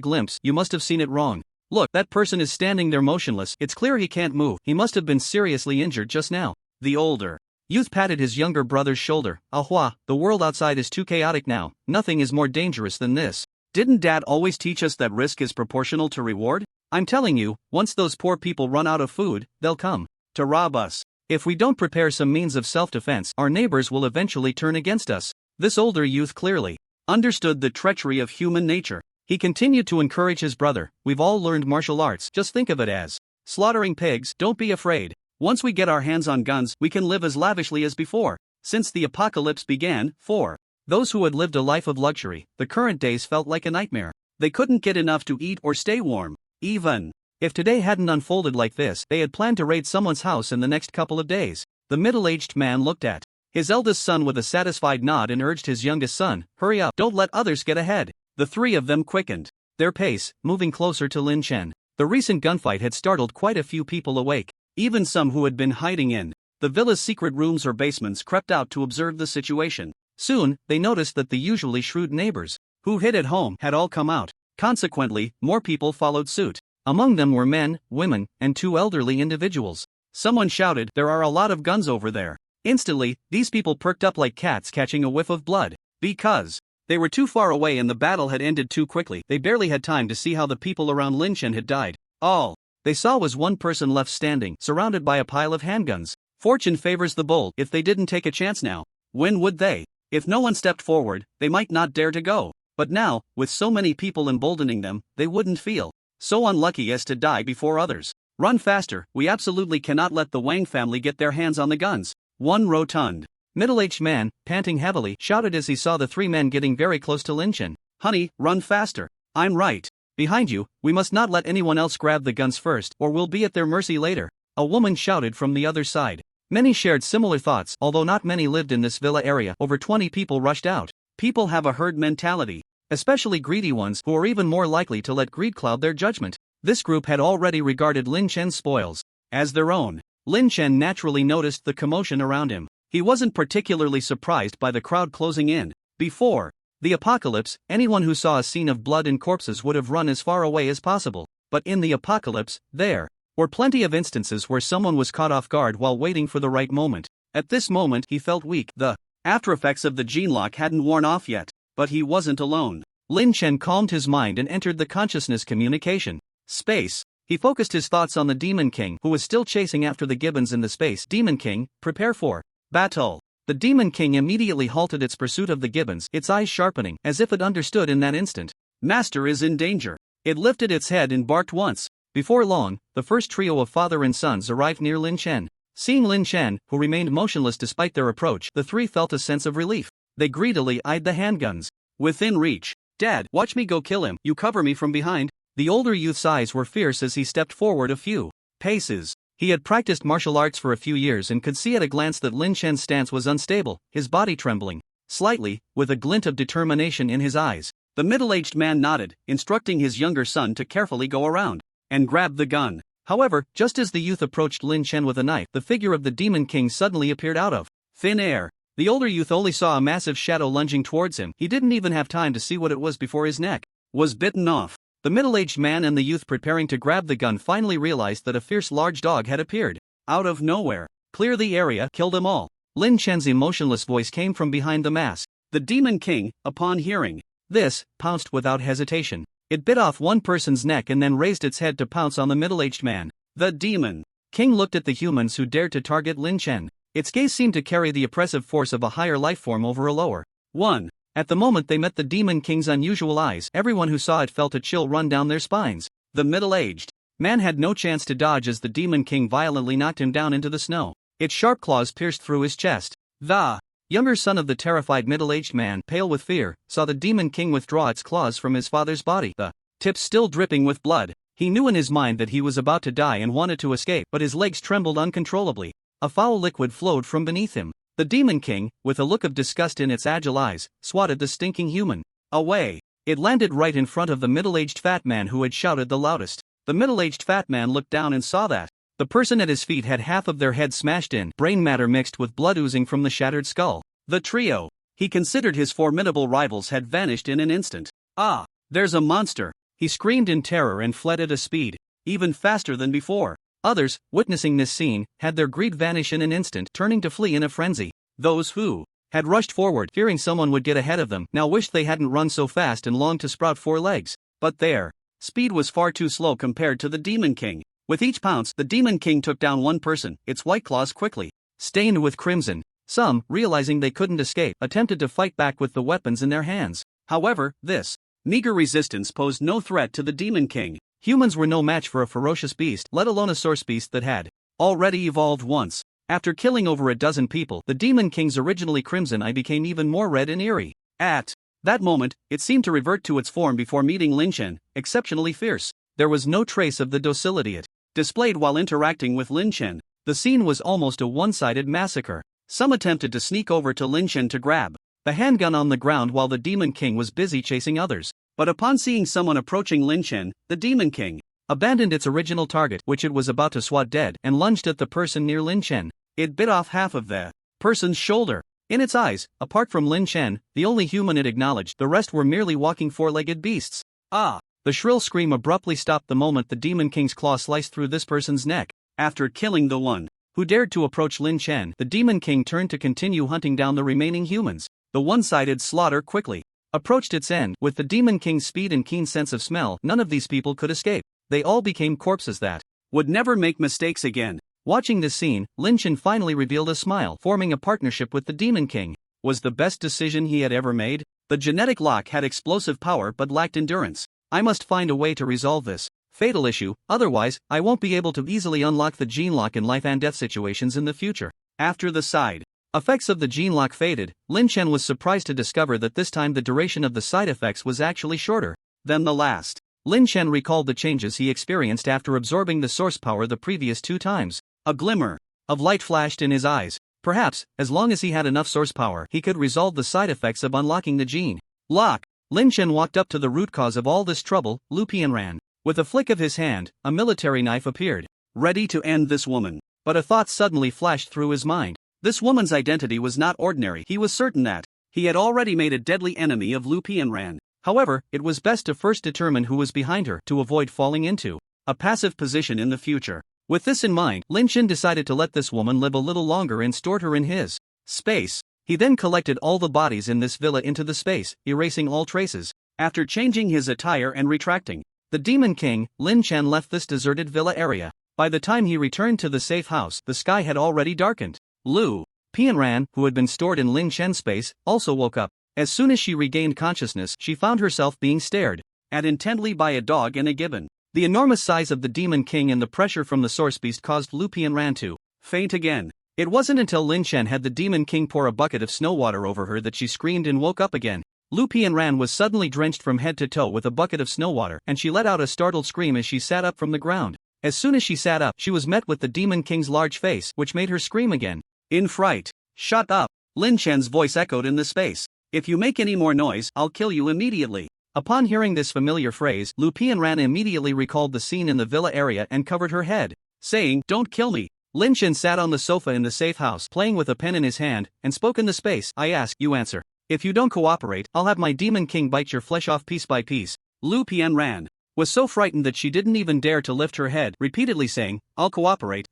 glimpse. You must have seen it wrong. Look, that person is standing there motionless. It's clear he can't move. He must have been seriously injured just now." The older youth patted his younger brother's shoulder. "Ahua, the world outside is too chaotic now. Nothing is more dangerous than this. Didn't Dad always teach us that risk is proportional to reward? I'm telling you, once those poor people run out of food, they'll come to rob us. If we don't prepare some means of self-defense, our neighbors will eventually turn against us." This older youth clearly understood the treachery of human nature. He continued to encourage his brother, "We've all learned martial arts. Just think of it as slaughtering pigs. Don't be afraid. Once we get our hands on guns, we can live as lavishly as before." Since the apocalypse began, for those who had lived a life of luxury, the current days felt like a nightmare. They couldn't get enough to eat or stay warm. Even if today hadn't unfolded like this, they had planned to raid someone's house in the next couple of days. The middle-aged man looked at his eldest son with a satisfied nod and urged his youngest son, "Hurry up, don't let others get ahead." The 3 of them quickened their pace, moving closer to Lin Chen. The recent gunfight had startled quite a few people awake. Even some who had been hiding in the villa's secret rooms or basements crept out to observe the situation. Soon, they noticed that the usually shrewd neighbors who hid at home had all come out. Consequently, more people followed suit. Among them were men, women, and 2 elderly individuals. Someone shouted, "There are a lot of guns over there." Instantly, these people perked up like cats catching a whiff of blood. Because They were too far away and the battle had ended too quickly. They barely had time to see how the people around Lin Chen had died. All they saw was one person left standing, surrounded by a pile of handguns. Fortune favors the bold. If they didn't take a chance now, when would they? If no one stepped forward, they might not dare to go. But now, with so many people emboldening them, they wouldn't feel so unlucky as to die before others. Run faster, we absolutely cannot let the Wang family get their hands on the guns. One rotund, middle-aged man, panting heavily, shouted as he saw the three men getting very close to Lin Chen. Honey, run faster. I'm right behind you, we must not let anyone else grab the guns first, or we'll be at their mercy later. A woman shouted from the other side. Many shared similar thoughts, although not many lived in this villa area. Over 20 people rushed out. People have a herd mentality, especially greedy ones who are even more likely to let greed cloud their judgment. This group had already regarded Lin Chen's spoils as their own. Lin Chen naturally noticed the commotion around him. He wasn't particularly surprised by the crowd closing in. Before the apocalypse, anyone who saw a scene of blood and corpses would have run as far away as possible. But in the apocalypse, there were plenty of instances where someone was caught off guard while waiting for the right moment. At this moment he felt weak. The aftereffects of the gene lock hadn't worn off yet, but he wasn't alone. Lin Chen calmed his mind and entered the consciousness communication space. He focused his thoughts on the Demon King, who was still chasing after the gibbons in the space. Demon King, prepare for battle. The Demon King immediately halted its pursuit of the gibbons, its eyes sharpening, as if it understood in that instant. Master is in danger. It lifted its head and barked once. Before long, the first trio of father and sons arrived near Lin Chen. Seeing Lin Chen, who remained motionless despite their approach, the three felt a sense of relief. They greedily eyed the handguns within reach. Dad, watch me go kill him. You cover me from behind. The older youth's eyes were fierce as he stepped forward a few paces. He had practiced martial arts for a few years and could see at a glance that Lin Chen's stance was unstable, his body trembling slightly, with a glint of determination in his eyes. The middle-aged man nodded, instructing his younger son to carefully go around and grab the gun. However, just as the youth approached Lin Chen with a knife, the figure of the Demon King suddenly appeared out of thin air. The older youth only saw a massive shadow lunging towards him. He didn't even have time to see what it was before his neck was bitten off. The middle-aged man and the youth preparing to grab the gun finally realized that a fierce large dog had appeared out of nowhere. Clear the area, kill them all. Lin Chen's emotionless voice came from behind the mask. The Demon King, upon hearing this, pounced without hesitation. It bit off one person's neck and then raised its head to pounce on the middle-aged man. The Demon King looked at the humans who dared to target Lin Chen. Its gaze seemed to carry the oppressive force of a higher life form over a lower one. At the moment they met the Demon King's unusual eyes, everyone who saw it felt a chill run down their spines. The middle-aged man had no chance to dodge as the Demon King violently knocked him down into the snow. Its sharp claws pierced through his chest. The younger son of the terrified middle-aged man, pale with fear, saw the Demon King withdraw its claws from his father's body, the tips still dripping with blood. He knew in his mind that he was about to die and wanted to escape, but his legs trembled uncontrollably. A foul liquid flowed from beneath him. The Demon King, with a look of disgust in its agile eyes, swatted the stinking human away. It landed right in front of the middle-aged fat man who had shouted the loudest. The middle-aged fat man looked down and saw that the person at his feet had half of their head smashed in, brain matter mixed with blood oozing from the shattered skull. The trio he considered his formidable rivals had vanished in an instant. Ah, there's a monster! He screamed in terror and fled at a speed even faster than before. Others, witnessing this scene, had their greed vanish in an instant, turning to flee in a frenzy. Those who had rushed forward, fearing someone would get ahead of them, now wished they hadn't run so fast and longed to sprout 4 legs. But their speed was far too slow compared to the Demon King. With each pounce, the Demon King took down one person, its white claws quickly stained with crimson. Some, realizing they couldn't escape, attempted to fight back with the weapons in their hands. However, this meager resistance posed no threat to the Demon King. Humans were no match for a ferocious beast, let alone a source beast that had already evolved once. After killing over a dozen people, the Demon King's originally crimson eye became even more red and eerie. At that moment, it seemed to revert to its form before meeting Lin Chen, exceptionally fierce. There was no trace of the docility it displayed while interacting with Lin Chen. The scene was almost a one-sided massacre. Some attempted to sneak over to Lin Chen to grab the handgun on the ground while the Demon King was busy chasing others. But upon seeing someone approaching Lin Chen, the Demon King abandoned its original target, which it was about to swat dead, and lunged at the person near Lin Chen. It bit off half of the person's shoulder. In its eyes, apart from Lin Chen, the only human it acknowledged, the rest were merely walking 4-legged beasts. Ah! The shrill scream abruptly stopped the moment the Demon King's claw sliced through this person's neck. After killing the one who dared to approach Lin Chen, the Demon King turned to continue hunting down the remaining humans. The one-sided slaughter quickly approached its end. With the Demon King's speed and keen sense of smell, none of these people could escape. They all became corpses that would never make mistakes again. Watching this scene, Lin Chen finally revealed a smile. Forming a partnership with the Demon King was the best decision he had ever made. The genetic lock had explosive power but lacked endurance. I must find a way to resolve this fatal issue, otherwise, I won't be able to easily unlock the gene lock in life and death situations in the future. After the side effects of the gene lock faded, Lin Chen was surprised to discover that this time the duration of the side effects was actually shorter than the last. Lin Chen recalled the changes he experienced after absorbing the source power the previous 2 times. A glimmer of light flashed in his eyes. Perhaps, as long as he had enough source power, he could resolve the side effects of unlocking the gene lock. Lin Chen walked up to the root cause of all this trouble, Lu Pianran. With a flick of his hand, a military knife appeared, ready to end this woman. But a thought suddenly flashed through his mind. This woman's identity was not ordinary. He was certain that he had already made a deadly enemy of Lu Pianran. However, it was best to first determine who was behind her to avoid falling into a passive position in the future. With this in mind, Lin Chen decided to let this woman live a little longer and stored her in his space. He then collected all the bodies in this villa into the space, erasing all traces. After changing his attire and retracting the Demon King, Lin Chen left this deserted villa area. By the time he returned to the safe house, the sky had already darkened. Lu Pianran, who had been stored in Lin Chen's space, also woke up. As soon as she regained consciousness, she found herself being stared at intently by a dog and a gibbon. The enormous size of the Demon King and the pressure from the source beast caused Lu Pianran to faint again. It wasn't until Lin Chen had the Demon King pour a bucket of snow water over her that she screamed and woke up again. Lu Pianran was suddenly drenched from head to toe with a bucket of snow water, and she let out a startled scream as she sat up from the ground. As soon as she sat up, she was met with the Demon King's large face, which made her scream again. In fright. Shut up! Lin Chen's voice echoed in the space. If you make any more noise, I'll kill you immediately. Upon hearing this familiar phrase, Lu Pianran immediately recalled the scene in the villa area and covered her head, saying, "Don't kill me." Lin Chen sat on the sofa in the safe house, playing with a pen in his hand, and spoke in the space. "I ask, you answer. If you don't cooperate, I'll have my Demon King bite your flesh off piece by piece." Lu Pianran was so frightened that she didn't even dare to lift her head, repeatedly saying, I'll cooperate,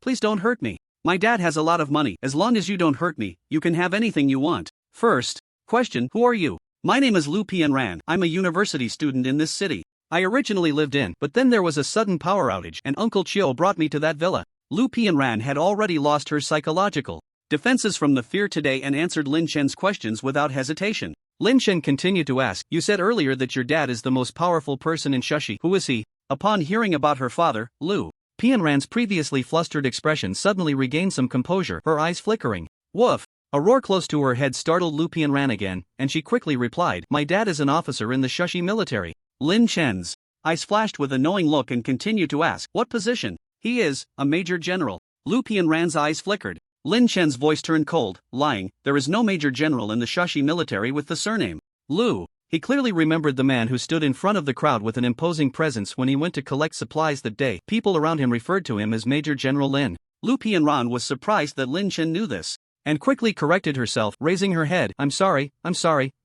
please don't hurt me. My dad has a lot of money. As long as you don't hurt me, you can have anything you want. First question, who are you? My name is Lu Pianran. I'm a university student in this city. I originally lived in, but then there was a sudden power outage and Uncle Chio brought me to that villa. Lu Pianran had already lost her psychological defenses from the fear today and answered Lin Chen's questions without hesitation. Lin Chen continued to ask, you said earlier that your dad is the most powerful person in Shushi. Who is he? Upon hearing about her father, Lu Pianran's previously flustered expression suddenly regained some composure, her eyes flickering. Woof! A roar close to her head startled Lu Pianran again, and she quickly replied, my dad is an officer in the Shushi military. Lin Chen's eyes flashed with a knowing look and continued to ask, what position? He is a major general. Lu Pianran's eyes flickered. Lin Chen's voice turned cold, lying, there is no major general in the Shushi military with the surname Lu. He clearly remembered the man who stood in front of the crowd with an imposing presence when he went to collect supplies that day. People around him referred to him as Major General Lin. Lu Pianran was surprised that Lin Chen knew this, and quickly corrected herself, raising her head. I'm sorry,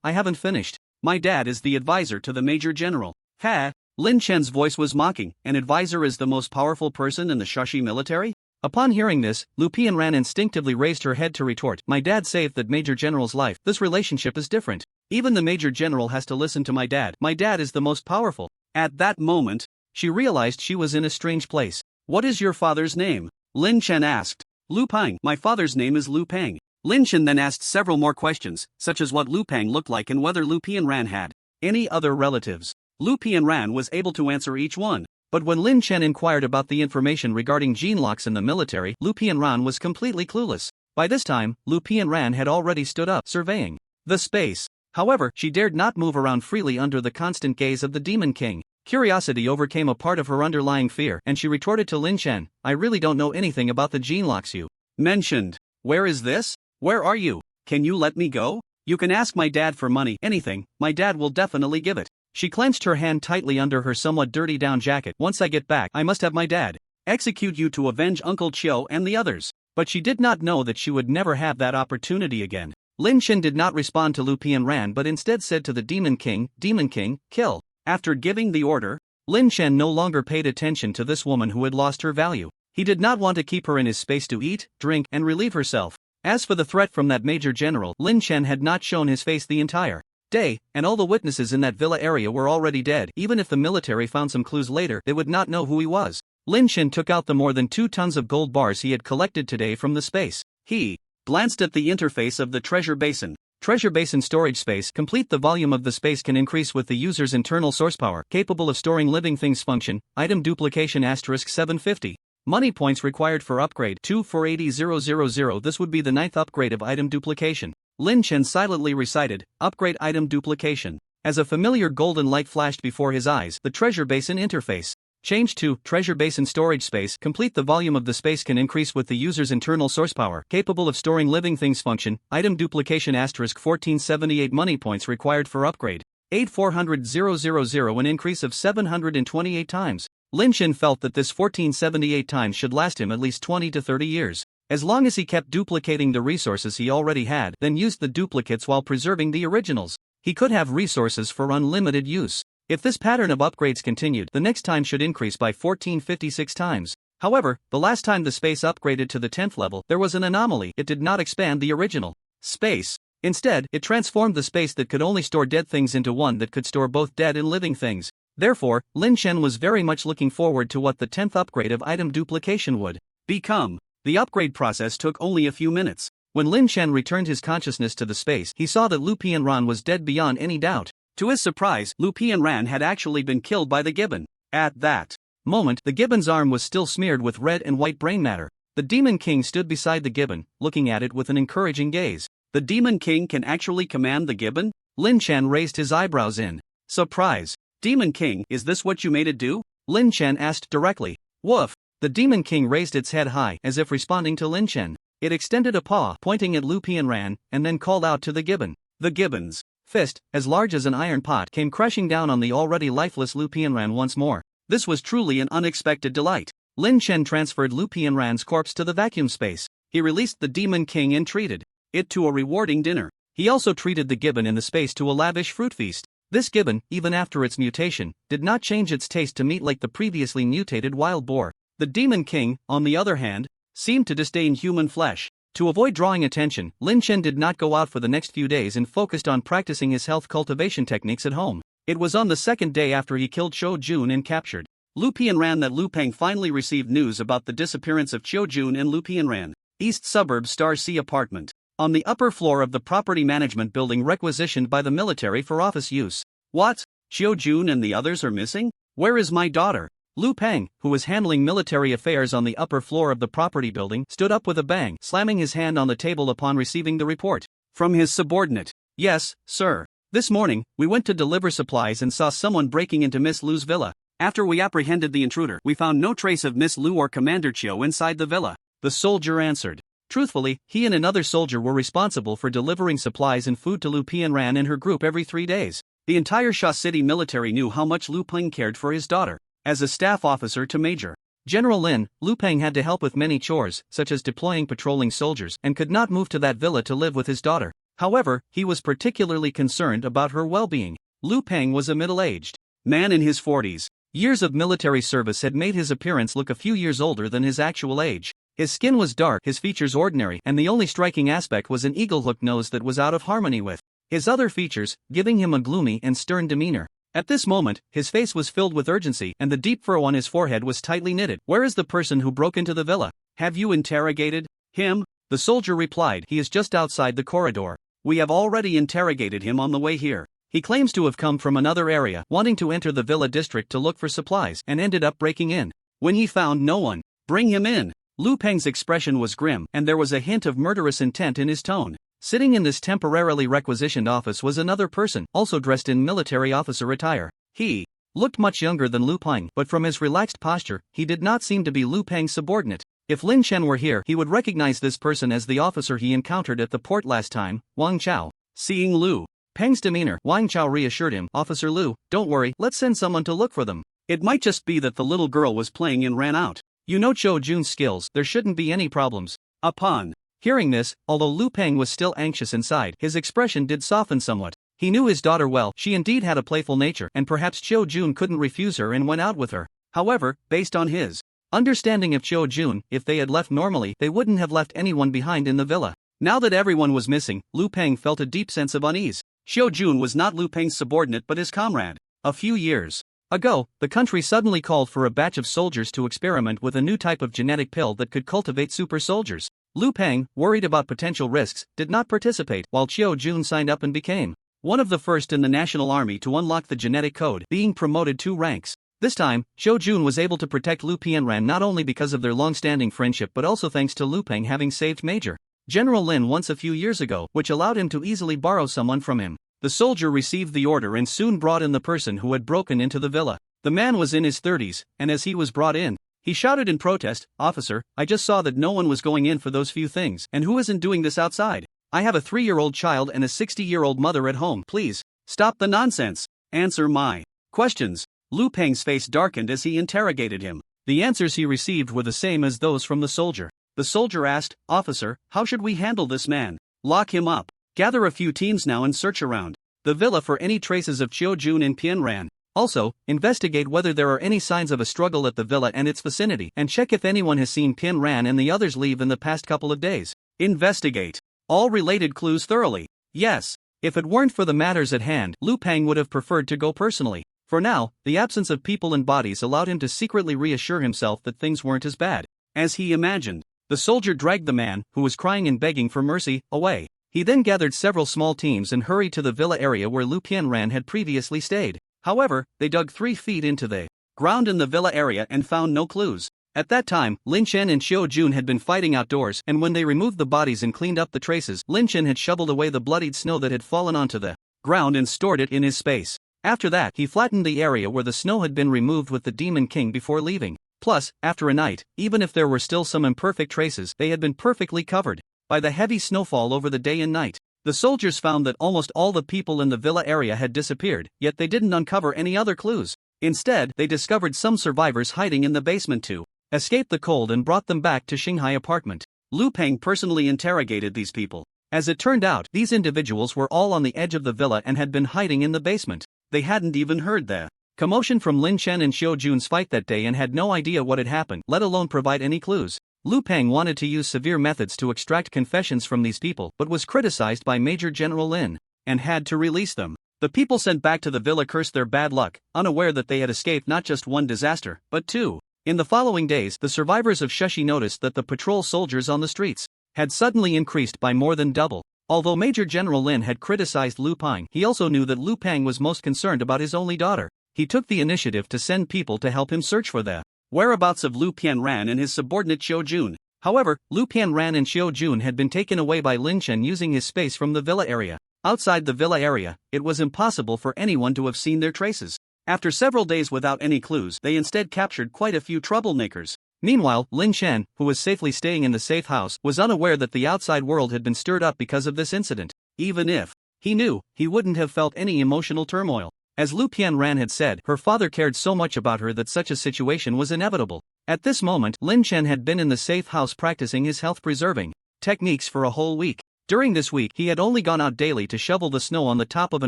I haven't finished. My dad is the advisor to the Major General. Ha! Lin Chen's voice was mocking. An advisor is the most powerful person in the Shushi military? Upon hearing this, Lu Pianran instinctively raised her head to retort, my dad saved that Major General's life. This relationship is different. Even the Major General has to listen to my dad. My dad is the most powerful. At that moment, she realized she was in a strange place. What is your father's name? Lin Chen asked. Lu Pang. My father's name is Lu Pang. Lin Chen then asked several more questions, such as what Lu Pang looked like and whether Lu Pianran had any other relatives. Lu Pianran was able to answer each one. But when Lin Chen inquired about the information regarding gene locks in the military, Lu Pianran was completely clueless. By this time, Lu Pianran had already stood up, surveying the space. However, she dared not move around freely under the constant gaze of the Demon King. Curiosity overcame a part of her underlying fear, and she retorted to Lin Chen, I really don't know anything about the gene locks you mentioned. Where is this? Where are you? Can you let me go? You can ask my dad for money, anything, my dad will definitely give it. She clenched her hand tightly under her somewhat dirty down jacket. Once I get back, I must have my dad execute you to avenge Uncle Chio and the others. But she did not know that she would never have that opportunity again. Lin Chen did not respond to Lu Pianran but instead said to the Demon King, kill. After giving the order, Lin Chen no longer paid attention to this woman who had lost her value. He did not want to keep her in his space to eat, drink, and relieve herself. As for the threat from that Major General, Lin Chen had not shown his face the entire day, and all the witnesses in that villa area were already dead. Even if the military found some clues later, they would not know who he was. Lin Chen took out the more than 2 tons of gold bars he had collected today from the space. He glanced at the interface of the treasure basin. Treasure basin storage space. Complete. The volume of the space can increase with the user's internal source power, capable of storing living things. Function, item duplication * 750. Money points required for upgrade 2 for 80,000. This would be the 9th upgrade of item duplication. Lin Chen silently recited, upgrade item duplication. As a familiar golden light flashed before his eyes, the treasure basin interface changed to treasure basin storage space. Complete. The volume of the space can increase with the user's internal source power, capable of storing living things. Function, item duplication * 1478. Money points required for upgrade 8,400,000, an increase of 728 times. Lin Chen felt that this 1478 times should last him at least 20 to 30 years. As long as he kept duplicating the resources he already had, then used the duplicates while preserving the originals, he could have resources for unlimited use. If this pattern of upgrades continued, the next time should increase by 1456 times. However, the last time the space upgraded to the 10th level, there was an anomaly. It did not expand the original space. Instead, it transformed the space that could only store dead things into one that could store both dead and living things. Therefore, Lin Chen was very much looking forward to what the 10th upgrade of item duplication would become. The upgrade process took only a few minutes. When Lin Chen returned his consciousness to the space, he saw that Lu Pianran was dead beyond any doubt. To his surprise, Lu Pianran had actually been killed by the gibbon. At that moment, the gibbon's arm was still smeared with red and white brain matter. The Demon King stood beside the gibbon, looking at it with an encouraging gaze. The Demon King can actually command the gibbon? Lin Chen raised his eyebrows in surprise. Demon King, is this what you made it do? Lin Chen asked directly. Woof. The Demon King raised its head high, as if responding to Lin Chen. It extended a paw, pointing at Lu Pianran, and then called out to the gibbon. The gibbon's fist, as large as an iron pot, came crashing down on the already lifeless Lu Pianran once more. This was truly an unexpected delight. Lin Chen transferred Lu Pianran's corpse to the vacuum space. He released the Demon King and treated it to a rewarding dinner. He also treated the gibbon in the space to a lavish fruit feast. This gibbon, even after its mutation, did not change its taste to meat like the previously mutated wild boar. The Demon King, on the other hand, seemed to disdain human flesh. To avoid drawing attention, Lin Chen did not go out for the next few days and focused on practicing his health cultivation techniques at home. It was on the 2nd day after he killed Qiu Jun and captured Lu Pianran that Lu Peng finally received news about the disappearance of Qiu Jun and Lu Pianran. East Suburb Star C apartment. On the upper floor of the property management building requisitioned by the military for office use. What? Qiu Jun and the others are missing? Where is my daughter? Lu Peng, who was handling military affairs on the upper floor of the property building, stood up with a bang, slamming his hand on the table upon receiving the report from his subordinate. Yes, sir. This morning, we went to deliver supplies and saw someone breaking into Miss Lu's villa. After we apprehended the intruder, we found no trace of Miss Lu or Commander Qiu inside the villa. The soldier answered. Truthfully, he and another soldier were responsible for delivering supplies and food to Lu Pianran and her group every 3 days. The entire Sha City military knew how much Lu Peng cared for his daughter. As a staff officer to Major General Lin, Lu Peng had to help with many chores, such as deploying patrolling soldiers, and could not move to that villa to live with his daughter. However, he was particularly concerned about her well-being. Lu Peng was a middle-aged man in his 40s. Years of military service had made his appearance look a few years older than his actual age. His skin was dark, his features ordinary, and the only striking aspect was an eagle-hooked nose that was out of harmony with his other features, giving him a gloomy and stern demeanor. At this moment, his face was filled with urgency, and the deep furrow on his forehead was tightly knitted. Where is the person who broke into the villa? Have you interrogated him? The soldier replied. He is just outside the corridor. We have already interrogated him on the way here. He claims to have come from another area, wanting to enter the villa district to look for supplies, and ended up breaking in. When he found no one, bring him in. Lu Peng's expression was grim, and there was a hint of murderous intent in his tone. Sitting in this temporarily requisitioned office was another person, also dressed in military officer attire. He looked much younger than Lu Peng, but from his relaxed posture, he did not seem to be Lu Peng's subordinate. If Lin Chen were here, he would recognize this person as the officer he encountered at the port last time, Wang Chao. Seeing Lu Peng's demeanor, Wang Chao reassured him, Officer Lu, don't worry, let's send someone to look for them. It might just be that the little girl was playing and ran out. You know Qiu Jun's skills, there shouldn't be any problems. Upon hearing this, although Lu Peng was still anxious inside, his expression did soften somewhat. He knew his daughter well, she indeed had a playful nature, and perhaps Qiu Jun couldn't refuse her and went out with her. However, based on his understanding of Qiu Jun, if they had left normally, they wouldn't have left anyone behind in the villa. Now that everyone was missing, Lu Peng felt a deep sense of unease. Xiao Jun was not Lu Peng's subordinate but his comrade. A few years ago, the country suddenly called for a batch of soldiers to experiment with a new type of genetic pill that could cultivate super soldiers. Lu Peng, worried about potential risks, did not participate, while Xiao Jun signed up and became one of the first in the national army to unlock the genetic code, being promoted 2 ranks. This time, Xiao Jun was able to protect Lu Pianran not only because of their long-standing friendship but also thanks to Lu Peng having saved Major General Lin once a few years ago, which allowed him to easily borrow someone from him. The soldier received the order and soon brought in the person who had broken into the villa. The man was in his 30s, and as he was brought in, he shouted in protest, "Officer, I just saw that no one was going in for those few things, and who isn't doing this outside? I have a 3-year-old child and a 60-year-old mother at home. Please, stop the nonsense. Answer my questions." Lu Peng's face darkened as he interrogated him. The answers he received were the same as those from the soldier. The soldier asked, "Officer, how should we handle this man?" "Lock him up. Gather a few teams now and search around the villa for any traces of Xiao Jun and Pianran. Also, investigate whether there are any signs of a struggle at the villa and its vicinity, and check if anyone has seen Pianran and the others leave in the past couple of days. Investigate all related clues thoroughly." Yes. If it weren't for the matters at hand, Lu Peng would have preferred to go personally. For now, the absence of people and bodies allowed him to secretly reassure himself that things weren't as bad as he imagined. The soldier dragged the man, who was crying and begging for mercy, away. He then gathered several small teams and hurried to the villa area where Lu Pianran had previously stayed. However, they dug 3 feet into the ground in the villa area and found no clues. At that time, Lin Chen and Xiao Jun had been fighting outdoors, and when they removed the bodies and cleaned up the traces, Lin Chen had shoveled away the bloodied snow that had fallen onto the ground and stored it in his space. After that, he flattened the area where the snow had been removed with the Demon King before leaving. Plus, after a night, even if there were still some imperfect traces, they had been perfectly covered by the heavy snowfall over the day and night. The soldiers found that almost all the people in the villa area had disappeared, yet they didn't uncover any other clues. Instead, they discovered some survivors hiding in the basement to escape the cold and brought them back to Shanghai apartment. Lu Peng personally interrogated these people. As it turned out, these individuals were all on the edge of the villa and had been hiding in the basement. They hadn't even heard the commotion from Lin Chen and Xiao Jun's fight that day and had no idea what had happened, let alone provide any clues. Lu Peng wanted to use severe methods to extract confessions from these people but was criticized by Major General Lin and had to release them. The people sent back to the villa cursed their bad luck, unaware that they had escaped not just one disaster, but 2. In the following days, the survivors of Shushi noticed that the patrol soldiers on the streets had suddenly increased by more than double. Although Major General Lin had criticized Lu Peng, he also knew that Lu Peng was most concerned about his only daughter. He took the initiative to send people to help him search for the whereabouts of Lu Pianran and his subordinate Xiao Jun. However, Lu Pianran and Xiao Jun had been taken away by Lin Chen using his space from the villa area. Outside the villa area, it was impossible for anyone to have seen their traces. After several days without any clues, they instead captured quite a few troublemakers. Meanwhile, Lin Chen, who was safely staying in the safe house, was unaware that the outside world had been stirred up because of this incident. Even if he knew, he wouldn't have felt any emotional turmoil. As Lu Pianran had said, her father cared so much about her that such a situation was inevitable. At this moment, Lin Chen had been in the safe house practicing his health-preserving techniques for a whole week. During this week, he had only gone out daily to shovel the snow on the top of a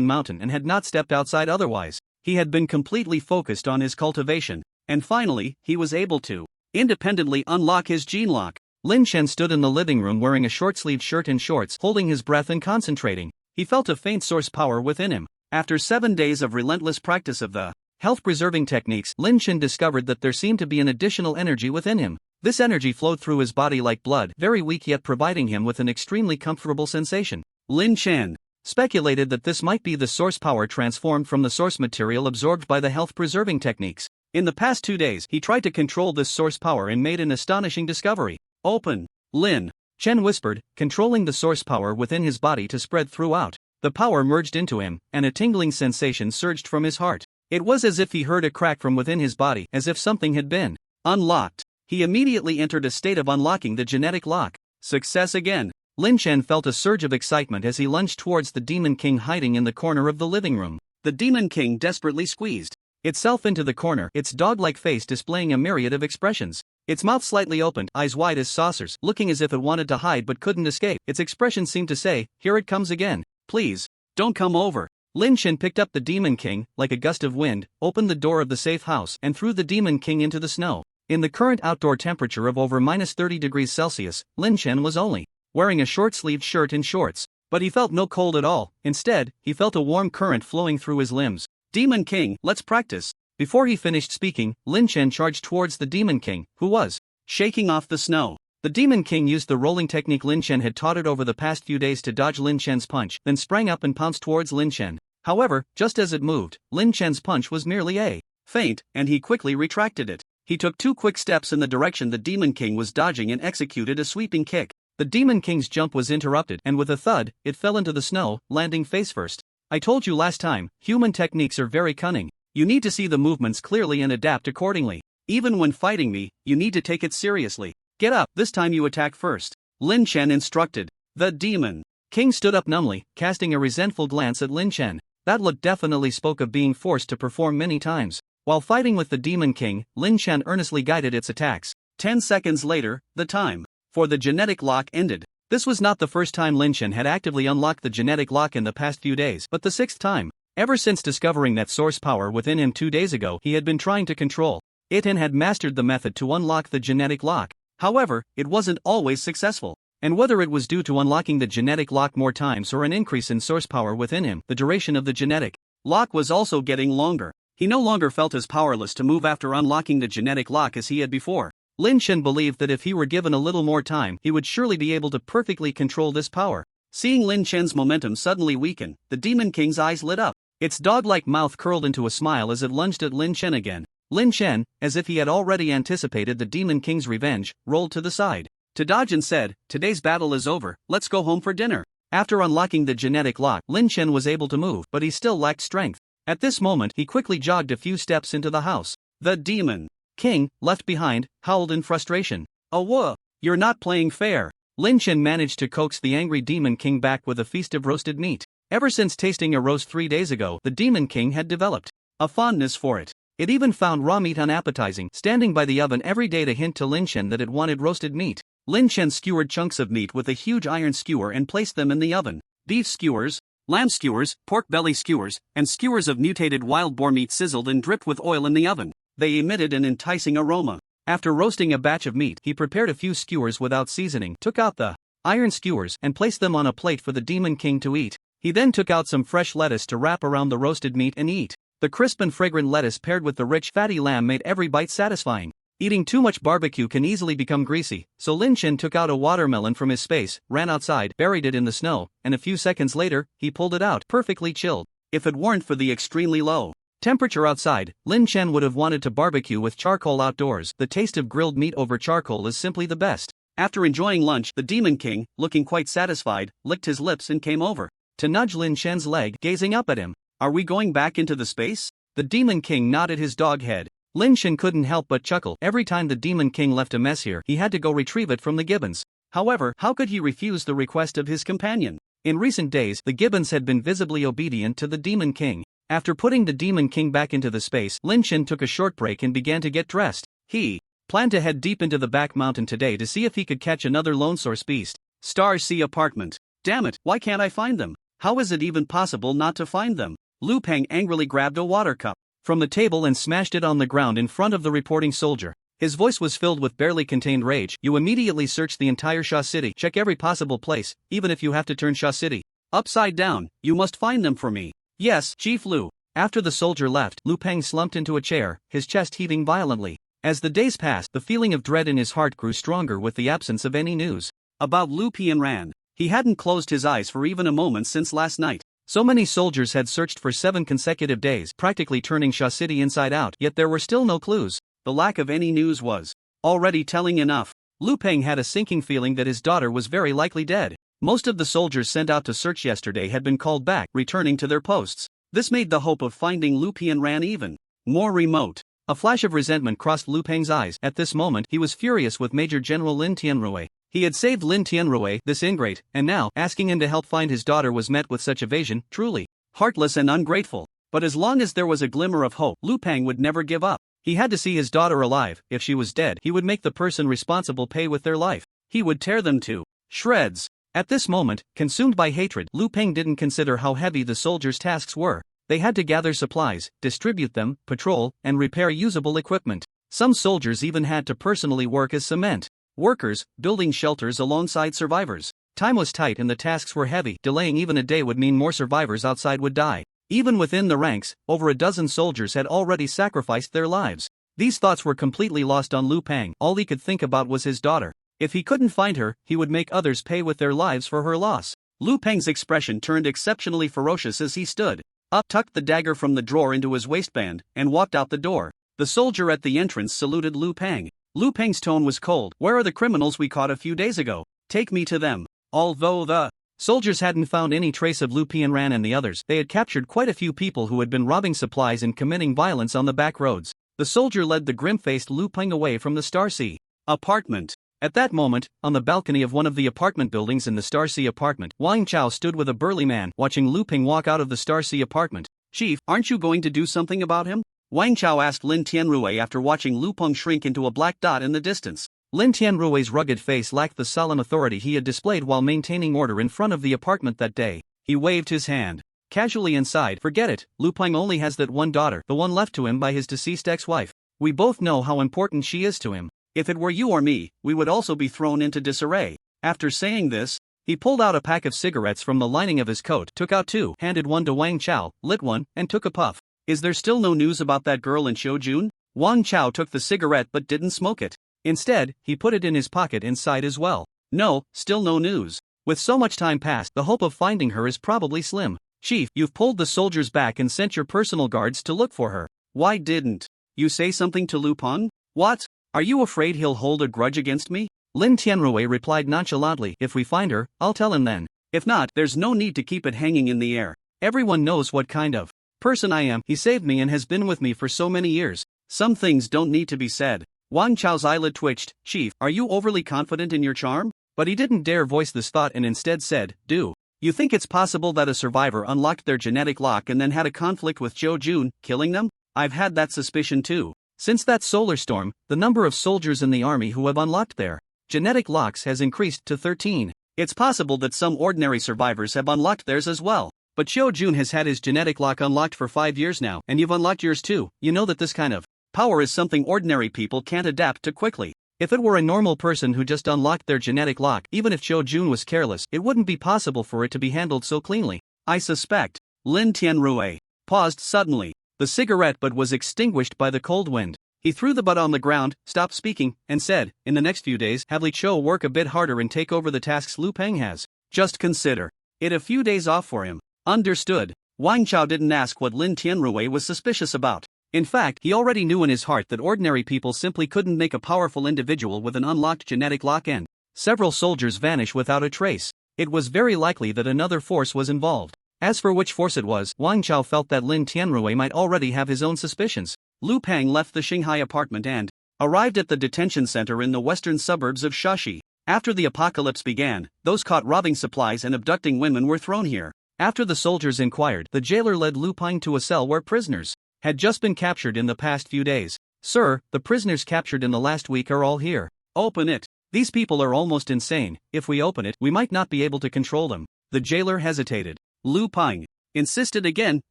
mountain and had not stepped outside otherwise. He had been completely focused on his cultivation. And finally, he was able to independently unlock his gene lock. Lin Chen stood in the living room wearing a short-sleeved shirt and shorts, holding his breath and concentrating. He felt a faint source power within him. After 7 days of relentless practice of the health-preserving techniques, Lin Chen discovered that there seemed to be an additional energy within him. This energy flowed through his body like blood, very weak yet providing him with an extremely comfortable sensation. Lin Chen speculated that this might be the source power transformed from the source material absorbed by the health-preserving techniques. In the past 2 days, he tried to control this source power and made an astonishing discovery. "Open!" Lin Chen whispered, controlling the source power within his body to spread throughout. The power merged into him, and a tingling sensation surged from his heart. It was as if he heard a crack from within his body, as if something had been unlocked. He immediately entered a state of unlocking the genetic lock. Success again. Lin Chen felt a surge of excitement as he lunged towards the Demon King hiding in the corner of the living room. The Demon King desperately squeezed itself into the corner, its dog-like face displaying a myriad of expressions. Its mouth slightly opened, eyes wide as saucers, looking as if it wanted to hide but couldn't escape. Its expression seemed to say, "Here it comes again. Please, don't come over." Lin Chen picked up the Demon King, like a gust of wind, opened the door of the safe house, and threw the Demon King into the snow. In the current outdoor temperature of over -30 degrees Celsius, Lin Chen was only wearing a short-sleeved shirt and shorts. but he felt no cold at all. Instead, he felt a warm current flowing through his limbs. Demon King, let's practice. Before he finished speaking, Lin Chen charged towards the Demon King, who was shaking off the snow. The Demon King used the rolling technique Lin Chen had taught it over the past few days to dodge Lin Chen's punch, then sprang up and pounced towards Lin Chen. However, just as it moved, Lin Chen's punch was merely a feint, and he quickly retracted it. He took 2 quick steps in the direction the Demon King was dodging and executed a sweeping kick. The Demon King's jump was interrupted, and with a thud, it fell into the snow, landing face first. I told you last time, human techniques are very cunning. You need to see the movements clearly and adapt accordingly. Even when fighting me, you need to take it seriously. Get up, this time you attack first. Lin Chen instructed. The Demon King stood up numbly, casting a resentful glance at Lin Chen. That look definitely spoke of being forced to perform many times. While fighting with the Demon King, Lin Chen earnestly guided its attacks. 10 seconds later, the time for the genetic lock ended. This was not the first time Lin Chen had actively unlocked the genetic lock in the past few days, but the 6th time. Ever since discovering that source power within him 2 days ago, he had been trying to control it and had mastered the method to unlock the genetic lock. However, it wasn't always successful. And whether it was due to unlocking the genetic lock more times or an increase in source power within him, the duration of the genetic lock was also getting longer. He no longer felt as powerless to move after unlocking the genetic lock as he had before. Lin Chen believed that if he were given a little more time, he would surely be able to perfectly control this power. Seeing Lin Chen's momentum suddenly weaken, the Demon King's eyes lit up. Its dog-like mouth curled into a smile as it lunged at Lin Chen again. Lin Chen, as if he had already anticipated the Demon King's revenge, rolled to the side to dodge and said, "Today's battle is over, let's go home for dinner." After unlocking the genetic lock, Lin Chen was able to move, but he still lacked strength. At this moment, he quickly jogged a few steps into the house. The Demon King, left behind, howled in frustration. "Oh whoa, you're not playing fair." Lin Chen managed to coax the angry Demon King back with a feast of roasted meat. Ever since tasting a roast 3 days ago, the Demon King had developed a fondness for it. It even found raw meat unappetizing, standing by the oven every day to hint to Lin Chen that it wanted roasted meat. Lin Chen skewered chunks of meat with a huge iron skewer and placed them in the oven. Beef skewers, lamb skewers, pork belly skewers, and skewers of mutated wild boar meat sizzled and dripped with oil in the oven. They emitted an enticing aroma. After roasting a batch of meat, he prepared a few skewers without seasoning, took out the iron skewers, and placed them on a plate for the Demon King to eat. He then took out some fresh lettuce to wrap around the roasted meat and eat. The crisp and fragrant lettuce paired with the rich, fatty lamb made every bite satisfying. Eating too much barbecue can easily become greasy, so Lin Chen took out a watermelon from his space, ran outside, buried it in the snow, and a few seconds later, he pulled it out, perfectly chilled. If it weren't for the extremely low temperature outside, Lin Chen would have wanted to barbecue with charcoal outdoors. The taste of grilled meat over charcoal is simply the best. After enjoying lunch, the Demon King, looking quite satisfied, licked his lips and came over to nudge Lin Chen's leg, gazing up at him. "Are we going back into the space?" The Demon King nodded his dog head. Lin Chen couldn't help but chuckle. Every time the Demon King left a mess here, he had to go retrieve it from the gibbons. However, how could he refuse the request of his companion? In recent days, the gibbons had been visibly obedient to the Demon King. After putting the Demon King back into the space, Lin Chen took a short break and began to get dressed. He planned to head deep into the back mountain today to see if he could catch another lone source beast. Star C apartment. Damn it, why can't I find them? How is it even possible not to find them? Lu Peng angrily grabbed a water cup from the table and smashed it on the ground in front of the reporting soldier. His voice was filled with barely contained rage. "You immediately search the entire Sha City, check every possible place, even if you have to turn Sha City upside down. You must find them for me." "Yes, Chief Lu." After the soldier left, Lu Peng slumped into a chair, his chest heaving violently. As the days passed, the feeling of dread in his heart grew stronger with the absence of any news about Lu Pianran. He hadn't closed his eyes for even a moment since last night. So many soldiers had searched for 7 consecutive days, practically turning Sha City inside out, yet there were still no clues. The lack of any news was already telling enough. Lu Peng had a sinking feeling that his daughter was very likely dead. Most of the soldiers sent out to search yesterday had been called back, returning to their posts. This made the hope of finding Lu Pianran even more remote. A flash of resentment crossed Lu Peng's eyes. At this moment, he was furious with Major General Lin Tianrui. He had saved Lin Tianrui, this ingrate, and now, asking him to help find his daughter was met with such evasion, truly heartless and ungrateful. But as long as there was a glimmer of hope, Lu Peng would never give up. He had to see his daughter alive. If she was dead, he would make the person responsible pay with their life. He would tear them to shreds. At this moment, consumed by hatred, Lu Peng didn't consider how heavy the soldiers' tasks were. They had to gather supplies, distribute them, patrol, and repair usable equipment. Some soldiers even had to personally work as cement workers, building shelters alongside survivors. Time was tight and the tasks were heavy. Delaying even a day would mean more survivors outside would die. Even within the ranks, over a dozen soldiers had already sacrificed their lives. These thoughts were completely lost on Lu Peng. All he could think about was his daughter. If he couldn't find her, he would make others pay with their lives for her loss. Lu Peng's expression turned exceptionally ferocious as he stood up, tucked the dagger from the drawer into his waistband, and walked out the door. The soldier at the entrance saluted Lu Peng. Lu Peng's tone was cold. "Where are the criminals we caught a few days ago? Take me to them." Although the soldiers hadn't found any trace of Lu Pianran and the others, they had captured quite a few people who had been robbing supplies and committing violence on the back roads. The soldier led the grim-faced Lu Peng away from the Starsea apartment. At that moment, on the balcony of one of the apartment buildings in the Starsea apartment, Wang Chao stood with a burly man watching Lu Peng walk out of the Starsea apartment. "Chief, aren't you going to do something about him?" Wang Chao asked Lin Tianrui after watching Lu Peng shrink into a black dot in the distance. Lin Tianrui's rugged face lacked the solemn authority he had displayed while maintaining order in front of the apartment that day. He waved his hand casually and sighed. "Forget it, Lu Peng only has that one daughter, the one left to him by his deceased ex-wife. We both know how important she is to him. If it were you or me, we would also be thrown into disarray." After saying this, he pulled out a pack of cigarettes from the lining of his coat, took out two, handed one to Wang Chao, lit one, and took a puff. "Is there still no news about that girl in Shojun?" Wang Chao took the cigarette but didn't smoke it. Instead, he put it in his pocket and sighed as well. "No, still no news. With so much time past, the hope of finding her is probably slim. Chief, you've pulled the soldiers back and sent your personal guards to look for her. Why didn't you say something to Lu Peng? What? Are you afraid he'll hold a grudge against me?" Lin Tianrui replied nonchalantly. "If we find her, I'll tell him then. If not, there's no need to keep it hanging in the air. Everyone knows what kind of person I am. He saved me and has been with me for so many years. Some things don't need to be said." Wang Chao's eyelid twitched. "Chief, are you overly confident in your charm?" But he didn't dare voice this thought and instead said, "Do you think it's possible that a survivor unlocked their genetic lock and then had a conflict with Zhou Jun, killing them? I've had that suspicion too. Since that solar storm, the number of soldiers in the army who have unlocked their genetic locks has increased to 13. It's possible that some ordinary survivors have unlocked theirs as well. But Zhou Jun has had his genetic lock unlocked for 5 years now, and you've unlocked yours too. You know that this kind of power is something ordinary people can't adapt to quickly. If it were a normal person who just unlocked their genetic lock, even if Zhou Jun was careless, it wouldn't be possible for it to be handled so cleanly. I suspect." Lin Tianrui paused suddenly. The cigarette butt was extinguished by the cold wind. He threw the butt on the ground, stopped speaking, and said, "In the next few days, have Li Chou work a bit harder and take over the tasks Lu Peng has. Just consider it a few days off for him." Understood. Wang Chao didn't ask what Lin Tianrui was suspicious about. In fact, he already knew in his heart that ordinary people simply couldn't make a powerful individual with an unlocked genetic lock and several soldiers vanish without a trace. It was very likely that another force was involved. As for which force it was, Wang Chao felt that Lin Tianrui might already have his own suspicions. Lu Peng left the Shanghai apartment and arrived at the detention center in the western suburbs of Shashi. After the apocalypse began, those caught robbing supplies and abducting women were thrown here. After the soldiers inquired, the jailer led Lu Peng to a cell where prisoners had just been captured in the past few days. "Sir, the prisoners captured in the last week are all here." "Open it. These people are almost insane. If we open it, we might not be able to control them." The jailer hesitated. Lu Peng insisted again,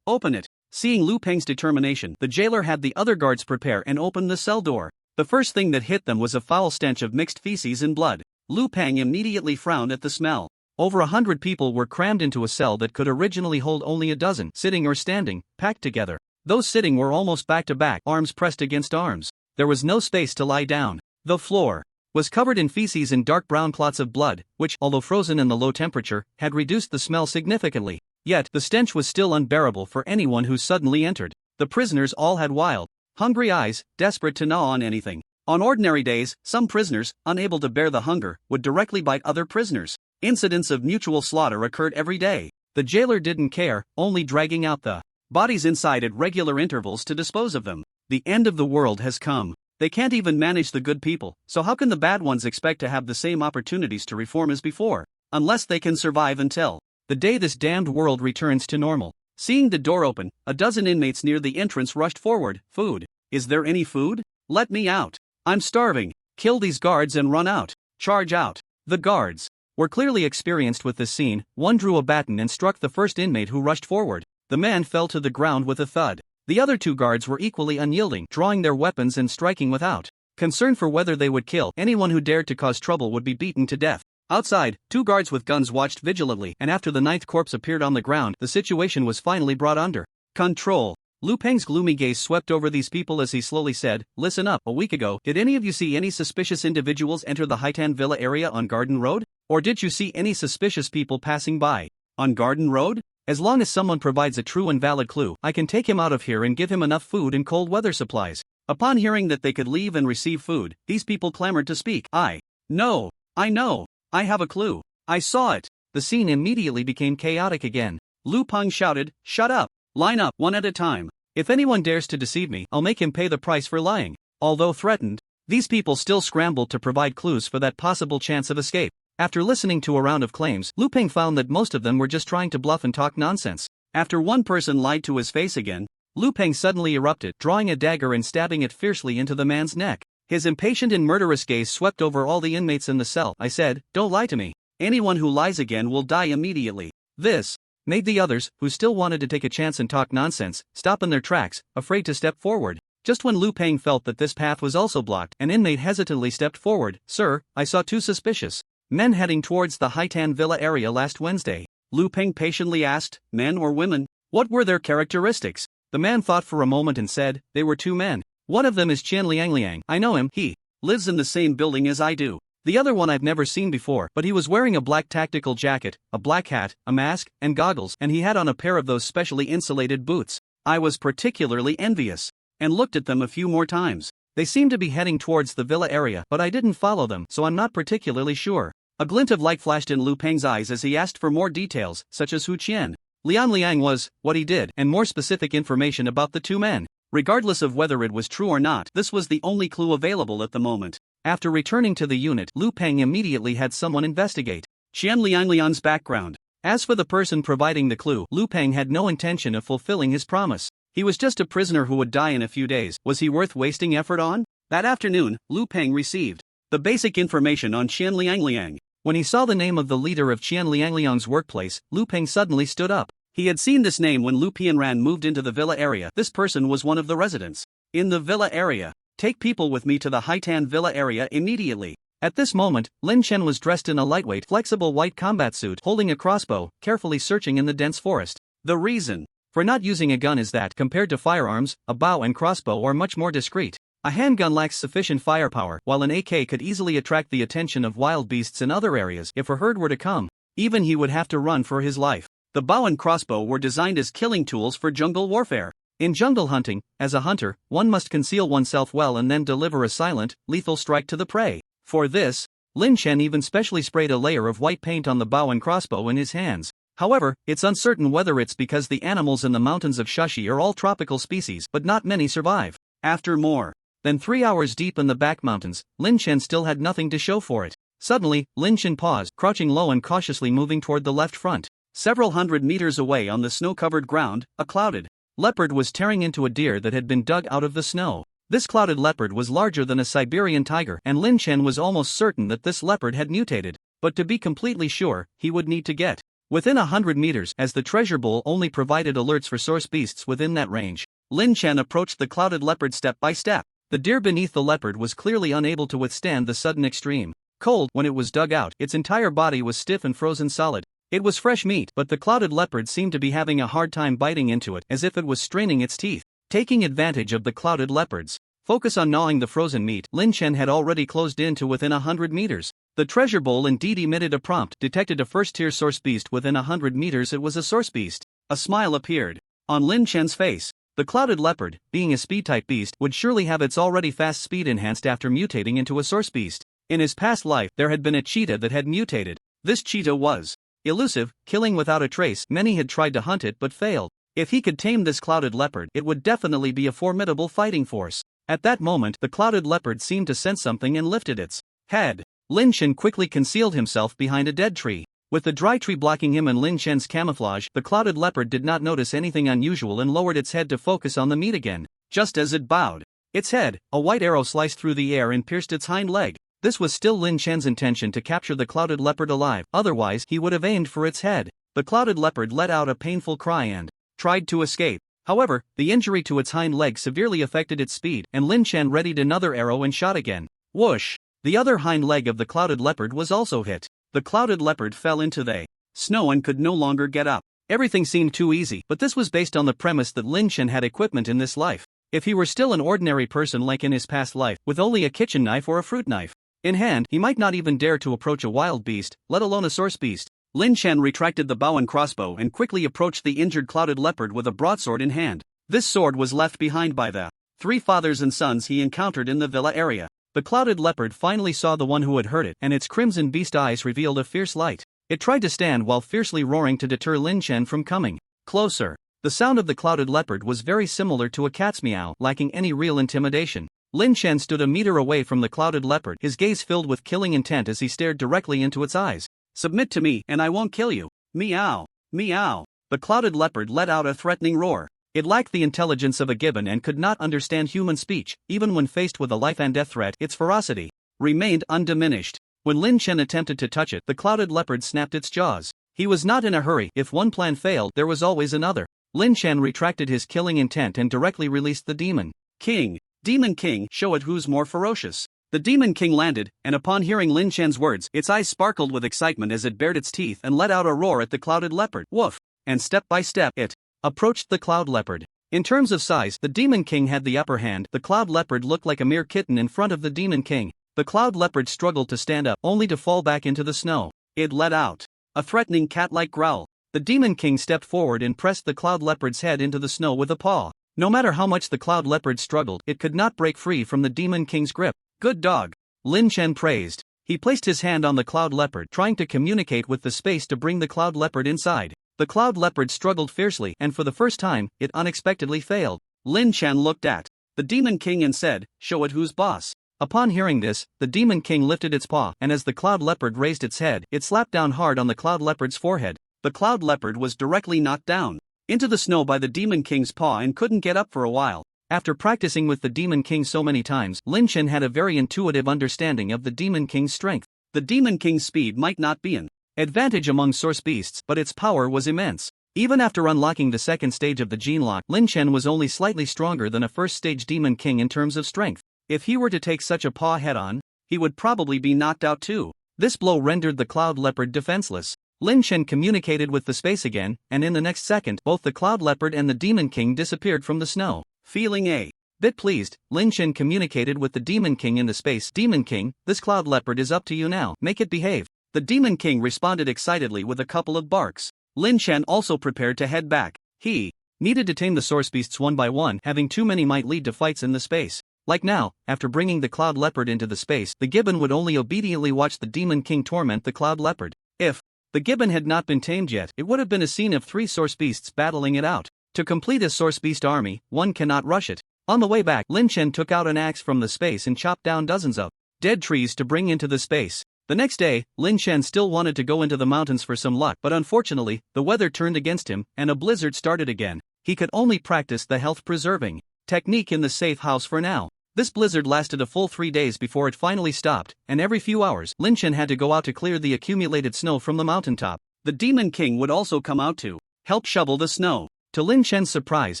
"Open it." Seeing Lu Peng's determination, the jailer had the other guards prepare and open the cell door. The first thing that hit them was a foul stench of mixed feces and blood. Lu Peng immediately frowned at the smell. Over 100 people were crammed into a cell that could originally hold only a dozen, sitting or standing, packed together. Those sitting were almost back to back, arms pressed against arms. There was no space to lie down. The floor was covered in feces and dark brown clots of blood, which, although frozen in the low temperature, had reduced the smell significantly. Yet, the stench was still unbearable for anyone who suddenly entered. The prisoners all had wild, hungry eyes, desperate to gnaw on anything. On ordinary days, some prisoners, unable to bear the hunger, would directly bite other prisoners. Incidents of mutual slaughter occurred every day. The jailer didn't care, only dragging out the bodies inside at regular intervals to dispose of them. The end of the world has come. They can't even manage the good people, so how can the bad ones expect to have the same opportunities to reform as before? Unless they can survive until the day this damned world returns to normal. Seeing the door open, a dozen inmates near the entrance rushed forward. "Food. Is there any food? Let me out. I'm starving. Kill these guards and run out. Charge out." The guards were clearly experienced with this scene. One drew a baton and struck the first inmate who rushed forward. The man fell to the ground with a thud. The other two guards were equally unyielding, drawing their weapons and striking without concern for whether they would kill. Anyone who dared to cause trouble would be beaten to death. Outside, 2 guards with guns watched vigilantly, and after the 9th corpse appeared on the ground, the situation was finally brought under control. Lu Peng's gloomy gaze swept over these people as he slowly said, "Listen up, a week ago, did any of you see any suspicious individuals enter the Haitan Villa area on Garden Road? Or did you see any suspicious people passing by? On Garden Road? As long as someone provides a true and valid clue, I can take him out of here and give him enough food and cold weather supplies." Upon hearing that they could leave and receive food, these people clamored to speak. I know, I have a clue. I saw it. The scene immediately became chaotic again. Lu Peng shouted, "Shut up! Line up, one at a time. If anyone dares to deceive me, I'll make him pay the price for lying." Although threatened, these people still scrambled to provide clues for that possible chance of escape. After listening to a round of claims, Lu Peng found that most of them were just trying to bluff and talk nonsense. After one person lied to his face again, Lu Peng suddenly erupted, drawing a dagger and stabbing it fiercely into the man's neck. His impatient and murderous gaze swept over all the inmates in the cell. "I said, don't lie to me. Anyone who lies again will die immediately." This made the others, who still wanted to take a chance and talk nonsense, stop in their tracks, afraid to step forward. Just when Lu Peng felt that this path was also blocked, an inmate hesitantly stepped forward. "Sir, I saw 2 suspicious men heading towards the Haitan Villa area last Wednesday." Lu Peng patiently asked, "Men or women? What were their characteristics?" The man thought for a moment and said, "They were 2 men. One of them is Qian Liang. I know him. He lives in the same building as I do. The other one I've never seen before, but he was wearing a black tactical jacket, a black hat, a mask, and goggles, and he had on a pair of those specially insulated boots." I was particularly envious, and looked at them a few more times. They seemed to be heading towards the villa area, but I didn't follow them, so I'm not particularly sure. A glint of light flashed in Lu Peng's eyes as he asked for more details, such as who Qian Liang was, what he did, and more specific information about the 2 men. Regardless of whether it was true or not, this was the only clue available at the moment. After returning to the unit, Lu Peng immediately had someone investigate Qian Liang's background. As for the person providing the clue, Lu Peng had no intention of fulfilling his promise. He was just a prisoner who would die in a few days. Was he worth wasting effort on? That afternoon, Lu Peng received the basic information on Qian Liang. When he saw the name of the leader of Qian Liang's workplace, Lu Peng suddenly stood up. He had seen this name when Lu Pianran moved into the villa area. This person was one of the residents in the villa area. "Take people with me to the Haitan Villa area immediately." At this moment, Lin Chen was dressed in a lightweight, flexible white combat suit, holding a crossbow, carefully searching in the dense forest. The reason for not using a gun is that, compared to firearms, a bow and crossbow are much more discreet. A handgun lacks sufficient firepower, while an AK could easily attract the attention of wild beasts in other areas. If a herd were to come, even he would have to run for his life. The bow and crossbow were designed as killing tools for jungle warfare. In jungle hunting, as a hunter, one must conceal oneself well and then deliver a silent, lethal strike to the prey. For this, Lin Chen even specially sprayed a layer of white paint on the bow and crossbow in his hands. However, it's uncertain whether it's because the animals in the mountains of Shashi are all tropical species, but not many survive. After more than 3 hours deep in the back mountains, Lin Chen still had nothing to show for it. Suddenly, Lin Chen paused, crouching low and cautiously moving toward the left front. Several hundred meters away on the snow-covered ground, a clouded leopard was tearing into a deer that had been dug out of the snow. This clouded leopard was larger than a Siberian tiger, and Lin Chen was almost certain that this leopard had mutated. But to be completely sure, he would need to get within 100 meters, as the treasure bowl only provided alerts for source beasts within that range. Lin Chen approached the clouded leopard step by step. The deer beneath the leopard was clearly unable to withstand the sudden extreme cold. When it was dug out, its entire body was stiff and frozen solid. It was fresh meat, but the clouded leopard seemed to be having a hard time biting into it, as if it was straining its teeth. Taking advantage of the clouded leopard's focus on gnawing the frozen meat, Lin Chen had already closed in to within 100 meters. The treasure bowl indeed emitted a prompt, detected a first-tier source beast within 100 meters. It was a source beast. A smile appeared on Lin Chen's face. The clouded leopard, being a speed-type beast, would surely have its already fast speed enhanced after mutating into a source beast. In his past life, there had been a cheetah that had mutated. This cheetah was elusive, killing without a trace. Many had tried to hunt it but failed. If he could tame this clouded leopard, it would definitely be a formidable fighting force. At that moment, the clouded leopard seemed to sense something and lifted its head. Lin Chen quickly concealed himself behind a dead tree. With the dry tree blocking him and Lin Chen's camouflage, the clouded leopard did not notice anything unusual and lowered its head to focus on the meat again. Just as it bowed its head, a white arrow sliced through the air and pierced its hind leg. This was still Lin Chen's intention to capture the clouded leopard alive, otherwise he would have aimed for its head. The clouded leopard let out a painful cry and tried to escape. However, the injury to its hind leg severely affected its speed, and Lin Chen readied another arrow and shot again. Whoosh! The other hind leg of the clouded leopard was also hit. The clouded leopard fell into the snow and could no longer get up. Everything seemed too easy, but this was based on the premise that Lin Chen had equipment in this life. If he were still an ordinary person like in his past life, with only a kitchen knife or a fruit knife in hand, he might not even dare to approach a wild beast, let alone a source beast. Lin Chen retracted the bow and crossbow and quickly approached the injured clouded leopard with a broadsword in hand. This sword was left behind by the 3 fathers and sons he encountered in the villa area. The clouded leopard finally saw the one who had hurt it, and its crimson beast eyes revealed a fierce light. It tried to stand while fiercely roaring to deter Lin Chen from coming closer. The sound of the clouded leopard was very similar to a cat's meow, lacking any real intimidation. Lin Chen stood a meter away from the clouded leopard, his gaze filled with killing intent as he stared directly into its eyes. "Submit to me, and I won't kill you." Meow. Meow. The clouded leopard let out a threatening roar. It lacked the intelligence of a gibbon and could not understand human speech. Even when faced with a life and death threat, its ferocity remained undiminished. When Lin Chen attempted to touch it, the clouded leopard snapped its jaws. He was not in a hurry. If one plan failed, there was always another. Lin Chen retracted his killing intent and directly released the demon king. Demon King, show it who's more ferocious. The Demon King landed, and upon hearing Lin Chen's words, its eyes sparkled with excitement as it bared its teeth and let out a roar at the clouded leopard. Woof! And step by step, it approached the cloud leopard. In terms of size, the Demon King had the upper hand. The cloud leopard looked like a mere kitten in front of the Demon King. The cloud leopard struggled to stand up, only to fall back into the snow. It let out a threatening cat-like growl. The Demon King stepped forward and pressed the cloud leopard's head into the snow with a paw. No matter how much the cloud leopard struggled, it could not break free from the Demon King's grip. "Good dog," Lin Chen praised. He placed his hand on the cloud leopard, trying to communicate with the space to bring the cloud leopard inside. The cloud leopard struggled fiercely, and for the first time, it unexpectedly failed. Lin Chen looked at the Demon King and said, "Show it who's boss." Upon hearing this, the Demon King lifted its paw, and as the cloud leopard raised its head, it slapped down hard on the cloud leopard's forehead. The cloud leopard was directly knocked down into the snow by the Demon King's paw and couldn't get up for a while. After practicing with the Demon King so many times, Lin Chen had a very intuitive understanding of the Demon King's strength. The Demon King's speed might not be an advantage among source beasts, but its power was immense. Even after unlocking the second stage of the gene lock, Lin Chen was only slightly stronger than a first-stage Demon King in terms of strength. If he were to take such a paw head-on, he would probably be knocked out too. This blow rendered the cloud leopard defenseless. Lin Chen communicated with the space again, and in the next second, both the cloud leopard and the Demon King disappeared from the snow. Feeling a bit pleased, Lin Chen communicated with the Demon King in the space. "Demon King, this cloud leopard is up to you now, make it behave." The Demon King responded excitedly with a couple of barks. Lin Chen also prepared to head back. He needed to tame the source beasts one by one. Having too many might lead to fights in the space. Like now, after bringing the cloud leopard into the space, the gibbon would only obediently watch the Demon King torment the cloud leopard. If the gibbon had not been tamed yet, it would have been a scene of 3 source beasts battling it out. To complete a source beast army, one cannot rush it. On the way back, Lin Chen took out an axe from the space and chopped down dozens of dead trees to bring into the space. The next day, Lin Chen still wanted to go into the mountains for some luck, but unfortunately, the weather turned against him, and a blizzard started again. He could only practice the health-preserving technique in the safe house for now. This blizzard lasted a full 3 days before it finally stopped, and every few hours, Lin Chen had to go out to clear the accumulated snow from the mountaintop. The Demon King would also come out to help shovel the snow. To Lin Chen's surprise,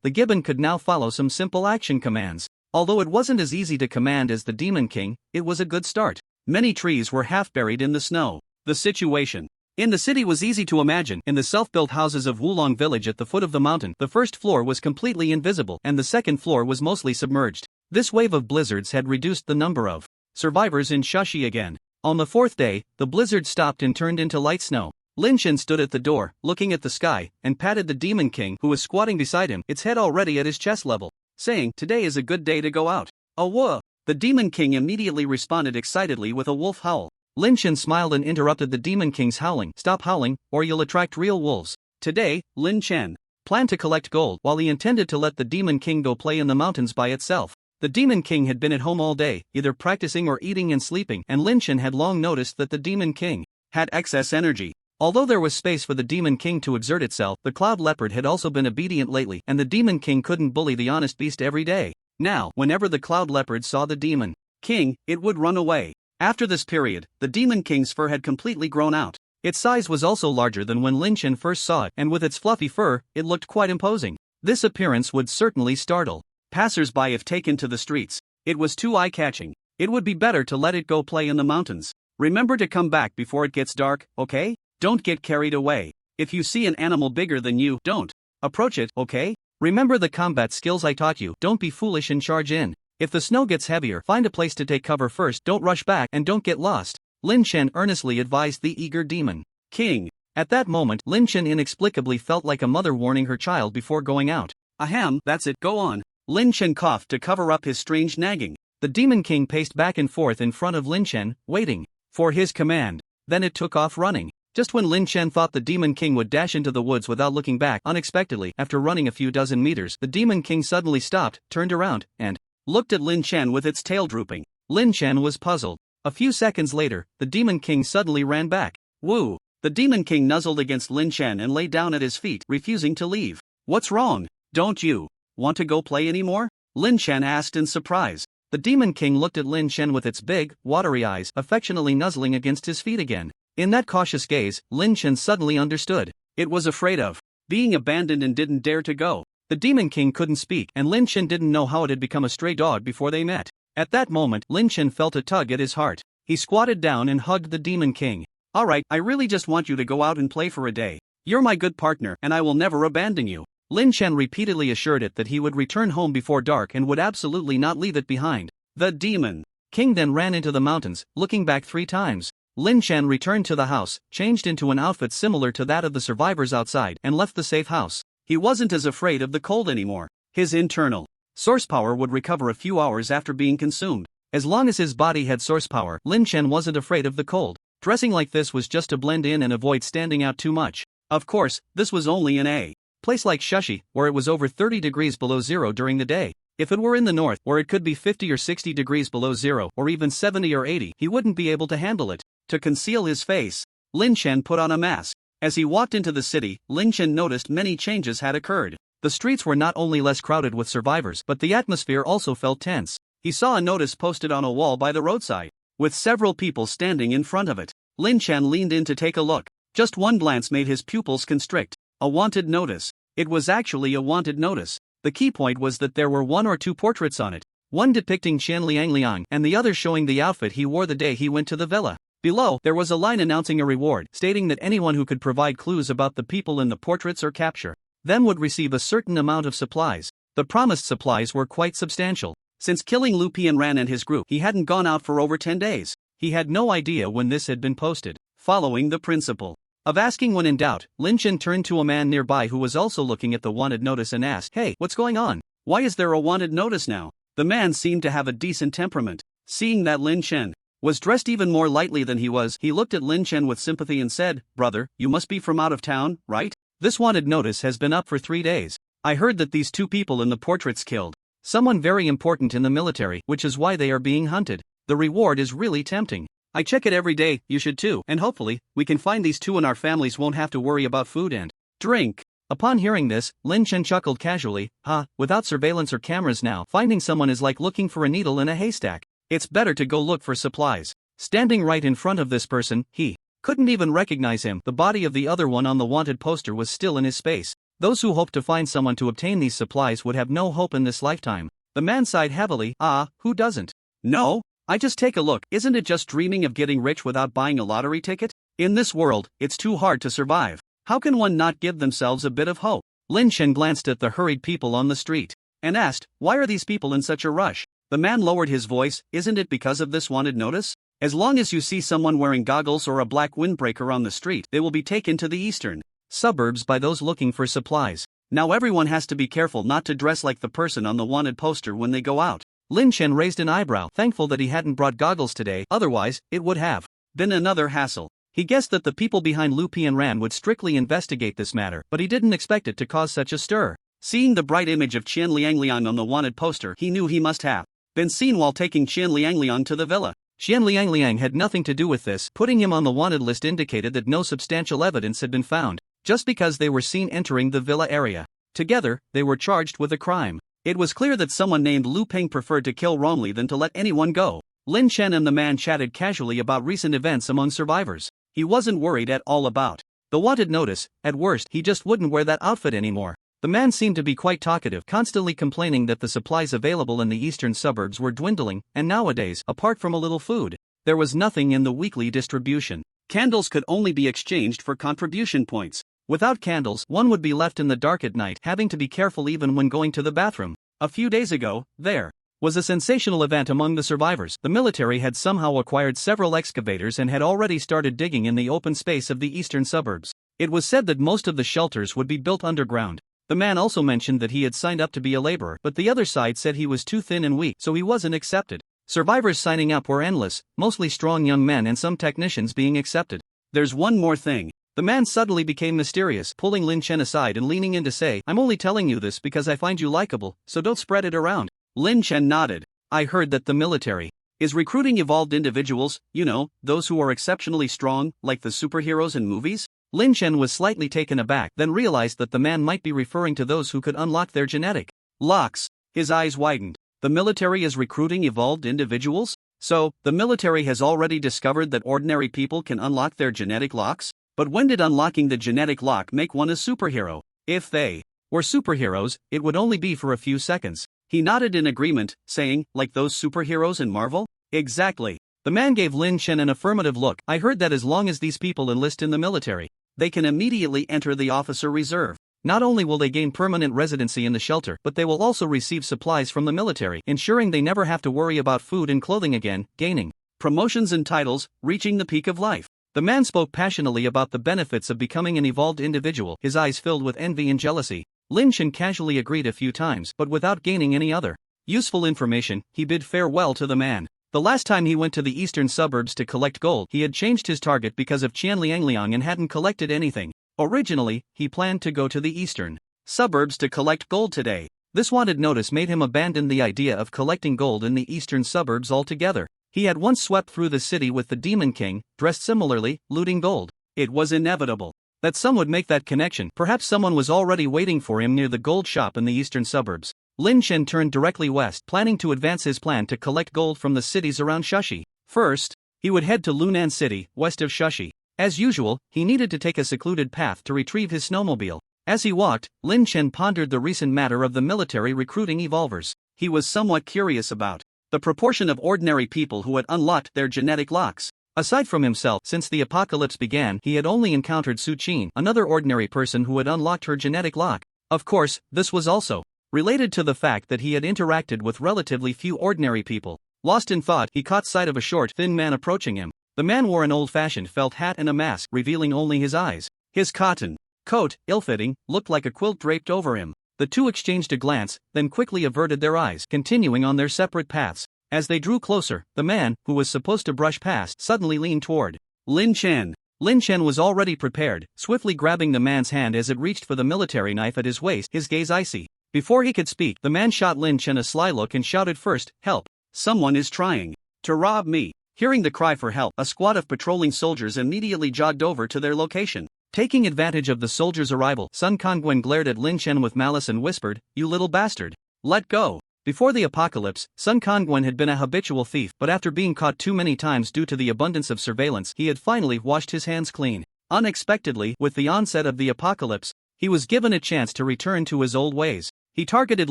the gibbon could now follow some simple action commands. Although it wasn't as easy to command as the Demon King, it was a good start. Many trees were half buried in the snow. The situation in the city was easy to imagine. In the self-built houses of Wulong village at the foot of the mountain, the first floor was completely invisible, and the second floor was mostly submerged. This wave of blizzards had reduced the number of survivors in Shashi again. On the 4th day, the blizzard stopped and turned into light snow. Lin Chen stood at the door, looking at the sky, and patted the Demon King, who was squatting beside him, its head already at his chest level, saying, "Today is a good day to go out." "Oh, whoa!" The Demon King immediately responded excitedly with a wolf howl. Lin Chen smiled and interrupted the Demon King's howling. "Stop howling, or you'll attract real wolves." Today, Lin Chen planned to collect gold, while he intended to let the Demon King go play in the mountains by itself. The Demon King had been at home all day, either practicing or eating and sleeping, and Lin Chen had long noticed that the Demon King had excess energy. Although there was space for the Demon King to exert itself, the cloud leopard had also been obedient lately, and the Demon King couldn't bully the honest beast every day. Now, whenever the cloud leopard saw the Demon King, it would run away. After this period, the Demon King's fur had completely grown out. Its size was also larger than when Lin Chen first saw it, and with its fluffy fur, it looked quite imposing. This appearance would certainly startle passers-by if taken to the streets. It was too eye-catching. It would be better to let it go play in the mountains. Remember to come back before it gets dark, okay? Don't get carried away. If you see an animal bigger than you, don't approach it, okay? Remember the combat skills I taught you. Don't be foolish and charge in. If the snow gets heavier, find a place to take cover first, don't rush back, and don't get lost. Lin Chen earnestly advised the eager demon king. At that moment, Lin Chen inexplicably felt like a mother warning her child before going out. Ahem, that's it, go on. Lin Chen coughed to cover up his strange nagging. The demon king paced back and forth in front of Lin Chen, waiting for his command. Then it took off running. Just when Lin Chen thought the demon king would dash into the woods without looking back, unexpectedly, after running a few dozen meters, the demon king suddenly stopped, turned around, and looked at Lin Chen with its tail drooping. Lin Chen was puzzled. A few seconds later, the demon king suddenly ran back. Woo! The demon king nuzzled against Lin Chen and lay down at his feet, refusing to leave. What's wrong? Don't you want to go play anymore? Lin Chen asked in surprise. The demon king looked at Lin Chen with its big, watery eyes, affectionately nuzzling against his feet again. In that cautious gaze, Lin Chen suddenly understood. It was afraid of being abandoned and didn't dare to go. The demon king couldn't speak, and Lin Chen didn't know how it had become a stray dog before they met. At that moment, Lin Chen felt a tug at his heart. He squatted down and hugged the demon king. Alright, I really just want you to go out and play for a day. You're my good partner, and I will never abandon you. Lin Chen repeatedly assured it that he would return home before dark and would absolutely not leave it behind. The demon king then ran into the mountains, looking back 3 times. Lin Chen returned to the house, changed into an outfit similar to that of the survivors outside, and left the safe house. He wasn't as afraid of the cold anymore. His internal source power would recover a few hours after being consumed. As long as his body had source power, Lin Chen wasn't afraid of the cold. Dressing like this was just to blend in and avoid standing out too much. Of course, this was only in a place like Shushi, where it was over 30 degrees below zero during the day. If it were in the north, where it could be 50 or 60 degrees below zero, or even 70 or 80, he wouldn't be able to handle it. To conceal his face, Lin Chen put on a mask. As he walked into the city, Lin Chen noticed many changes had occurred. The streets were not only less crowded with survivors, but the atmosphere also felt tense. He saw a notice posted on a wall by the roadside, with several people standing in front of it. Lin Chen leaned in to take a look. Just one glance made his pupils constrict. A wanted notice. It was actually a wanted notice. The key point was that there were 1 or 2 portraits on it. One depicting Qian Liangliang and the other showing the outfit he wore the day he went to the villa. Below, there was a line announcing a reward, stating that anyone who could provide clues about the people in the portraits or capture them would receive a certain amount of supplies. The promised supplies were quite substantial. Since killing Lu Pianran and his group, he hadn't gone out for over 10 days. He had no idea when this had been posted. Following the principle of asking when in doubt, Lin Chen turned to a man nearby who was also looking at the wanted notice and asked, "Hey, what's going on? Why is there a wanted notice now?" The man seemed to have a decent temperament. Seeing that Lin Chen was dressed even more lightly than he was, he looked at Lin Chen with sympathy and said, "Brother, you must be from out of town, right? This wanted notice has been up for 3 days. I heard that these 2 people in the portraits killed someone very important in the military, which is why they are being hunted. The reward is really tempting. I check it every day, you should too, and hopefully, we can find these 2 and our families won't have to worry about food and drink." Upon hearing this, Lin Chen chuckled casually. Without surveillance or cameras now, finding someone is like looking for a needle in a haystack. It's better to go look for supplies. Standing right in front of this person, he couldn't even recognize him. The body of the other one on the wanted poster was still in his space. Those who hoped to find someone to obtain these supplies would have no hope in this lifetime. The man sighed heavily. Who doesn't? No? I just take a look. Isn't it just dreaming of getting rich without buying a lottery ticket? In this world, it's too hard to survive. How can one not give themselves a bit of hope? Lin Chen glanced at the hurried people on the street and asked, "Why are these people in such a rush?" The man lowered his voice. "Isn't it because of this wanted notice? As long as you see someone wearing goggles or a black windbreaker on the street, they will be taken to the eastern suburbs by those looking for supplies. Now everyone has to be careful not to dress like the person on the wanted poster when they go out." Lin Chen raised an eyebrow, thankful that he hadn't brought goggles today, otherwise, it would have been another hassle. He guessed that the people behind Lu Pianran would strictly investigate this matter, but he didn't expect it to cause such a stir. Seeing the bright image of Qian Liangliang on the wanted poster, he knew he must have been seen while taking Qian Liangliang to the villa. Qian Liangliang had nothing to do with this. Putting him on the wanted list indicated that no substantial evidence had been found, just because they were seen entering the villa area. Together, they were charged with a crime. It was clear that someone named Lu Peng preferred to kill wrongly than to let anyone go. Lin Chen and the man chatted casually about recent events among survivors. He wasn't worried at all about the wanted notice. At worst, he just wouldn't wear that outfit anymore. The man seemed to be quite talkative, constantly complaining that the supplies available in the eastern suburbs were dwindling, and nowadays, apart from a little food, There was nothing in the weekly distribution. Candles could only be exchanged for contribution points. Without candles, one would be left in the dark at night, having to be careful even when going to the bathroom. A few days ago, there was a sensational event among the survivors. The military had somehow acquired several excavators and had already started digging in the open space of the eastern suburbs. It was said that most of the shelters would be built underground. The man also mentioned that he had signed up to be a laborer, but the other side said he was too thin and weak, so he wasn't accepted. Survivors signing up were endless, mostly strong young men and some technicians being accepted. There's one more thing. The man suddenly became mysterious, pulling Lin Chen aside and leaning in to say, "I'm only telling you this because I find you likable, so don't spread it around." Lin Chen nodded. "I heard that the military is recruiting evolved individuals, you know, those who are exceptionally strong, like the superheroes in movies?" Lin Chen was slightly taken aback, then realized that the man might be referring to those who could unlock their genetic locks. His eyes widened. The military is recruiting evolved individuals? So, the military has already discovered that ordinary people can unlock their genetic locks? But when did unlocking the genetic lock make one a superhero? If they were superheroes, it would only be for a few seconds. He nodded in agreement, saying, "Like those superheroes in Marvel?" "Exactly." The man gave Lin Chen an affirmative look. "I heard that as long as these people enlist in the military, they can immediately enter the officer reserve. Not only will they gain permanent residency in the shelter, but they will also receive supplies from the military, ensuring they never have to worry about food and clothing again, gaining promotions and titles, reaching the peak of life." The man spoke passionately about the benefits of becoming an evolved individual, his eyes filled with envy and jealousy. Lin Chen casually agreed a few times, but without gaining any other useful information. He bid farewell to the man. The last time he went to the eastern suburbs to collect gold, he had changed his target because of Qianliangliang and hadn't collected anything. Originally, he planned to go to the eastern suburbs to collect gold today. This wanted notice made him abandon the idea of collecting gold in the eastern suburbs altogether. He had once swept through the city with the Demon King, dressed similarly, looting gold. It was inevitable that some would make that connection. Perhaps someone was already waiting for him near the gold shop in the eastern suburbs. Lin Chen turned directly west, planning to advance his plan to collect gold from the cities around Shashi. First, he would head to Lunan City, west of Shashi. As usual, he needed to take a secluded path to retrieve his snowmobile. As he walked, Lin Chen pondered the recent matter of the military recruiting evolvers. He was somewhat curious about the proportion of ordinary people who had unlocked their genetic locks. Aside from himself, since the apocalypse began, he had only encountered Su Qin, another ordinary person who had unlocked her genetic lock. Of course, this was also related to the fact that he had interacted with relatively few ordinary people. Lost in thought, he caught sight of a short, thin man approaching him. The man wore an old-fashioned felt hat and a mask, revealing only his eyes. His cotton coat, ill-fitting, looked like a quilt draped over him. The two exchanged a glance, then quickly averted their eyes, continuing on their separate paths. As they drew closer, the man, who was supposed to brush past, suddenly leaned toward Lin Chen. Lin Chen was already prepared, swiftly grabbing the man's hand as it reached for the military knife at his waist, his gaze icy. Before he could speak, the man shot Lin Chen a sly look and shouted first, "Help! Someone is trying to rob me." Hearing the cry for help, a squad of patrolling soldiers immediately jogged over to their location. Taking advantage of the soldiers' arrival, Sun Kangwen glared at Lin Chen with malice and whispered, "You little bastard. Let go." Before the apocalypse, Sun Kangwen had been a habitual thief, but after being caught too many times due to the abundance of surveillance, he had finally washed his hands clean. Unexpectedly, with the onset of the apocalypse, he was given a chance to return to his old ways. He targeted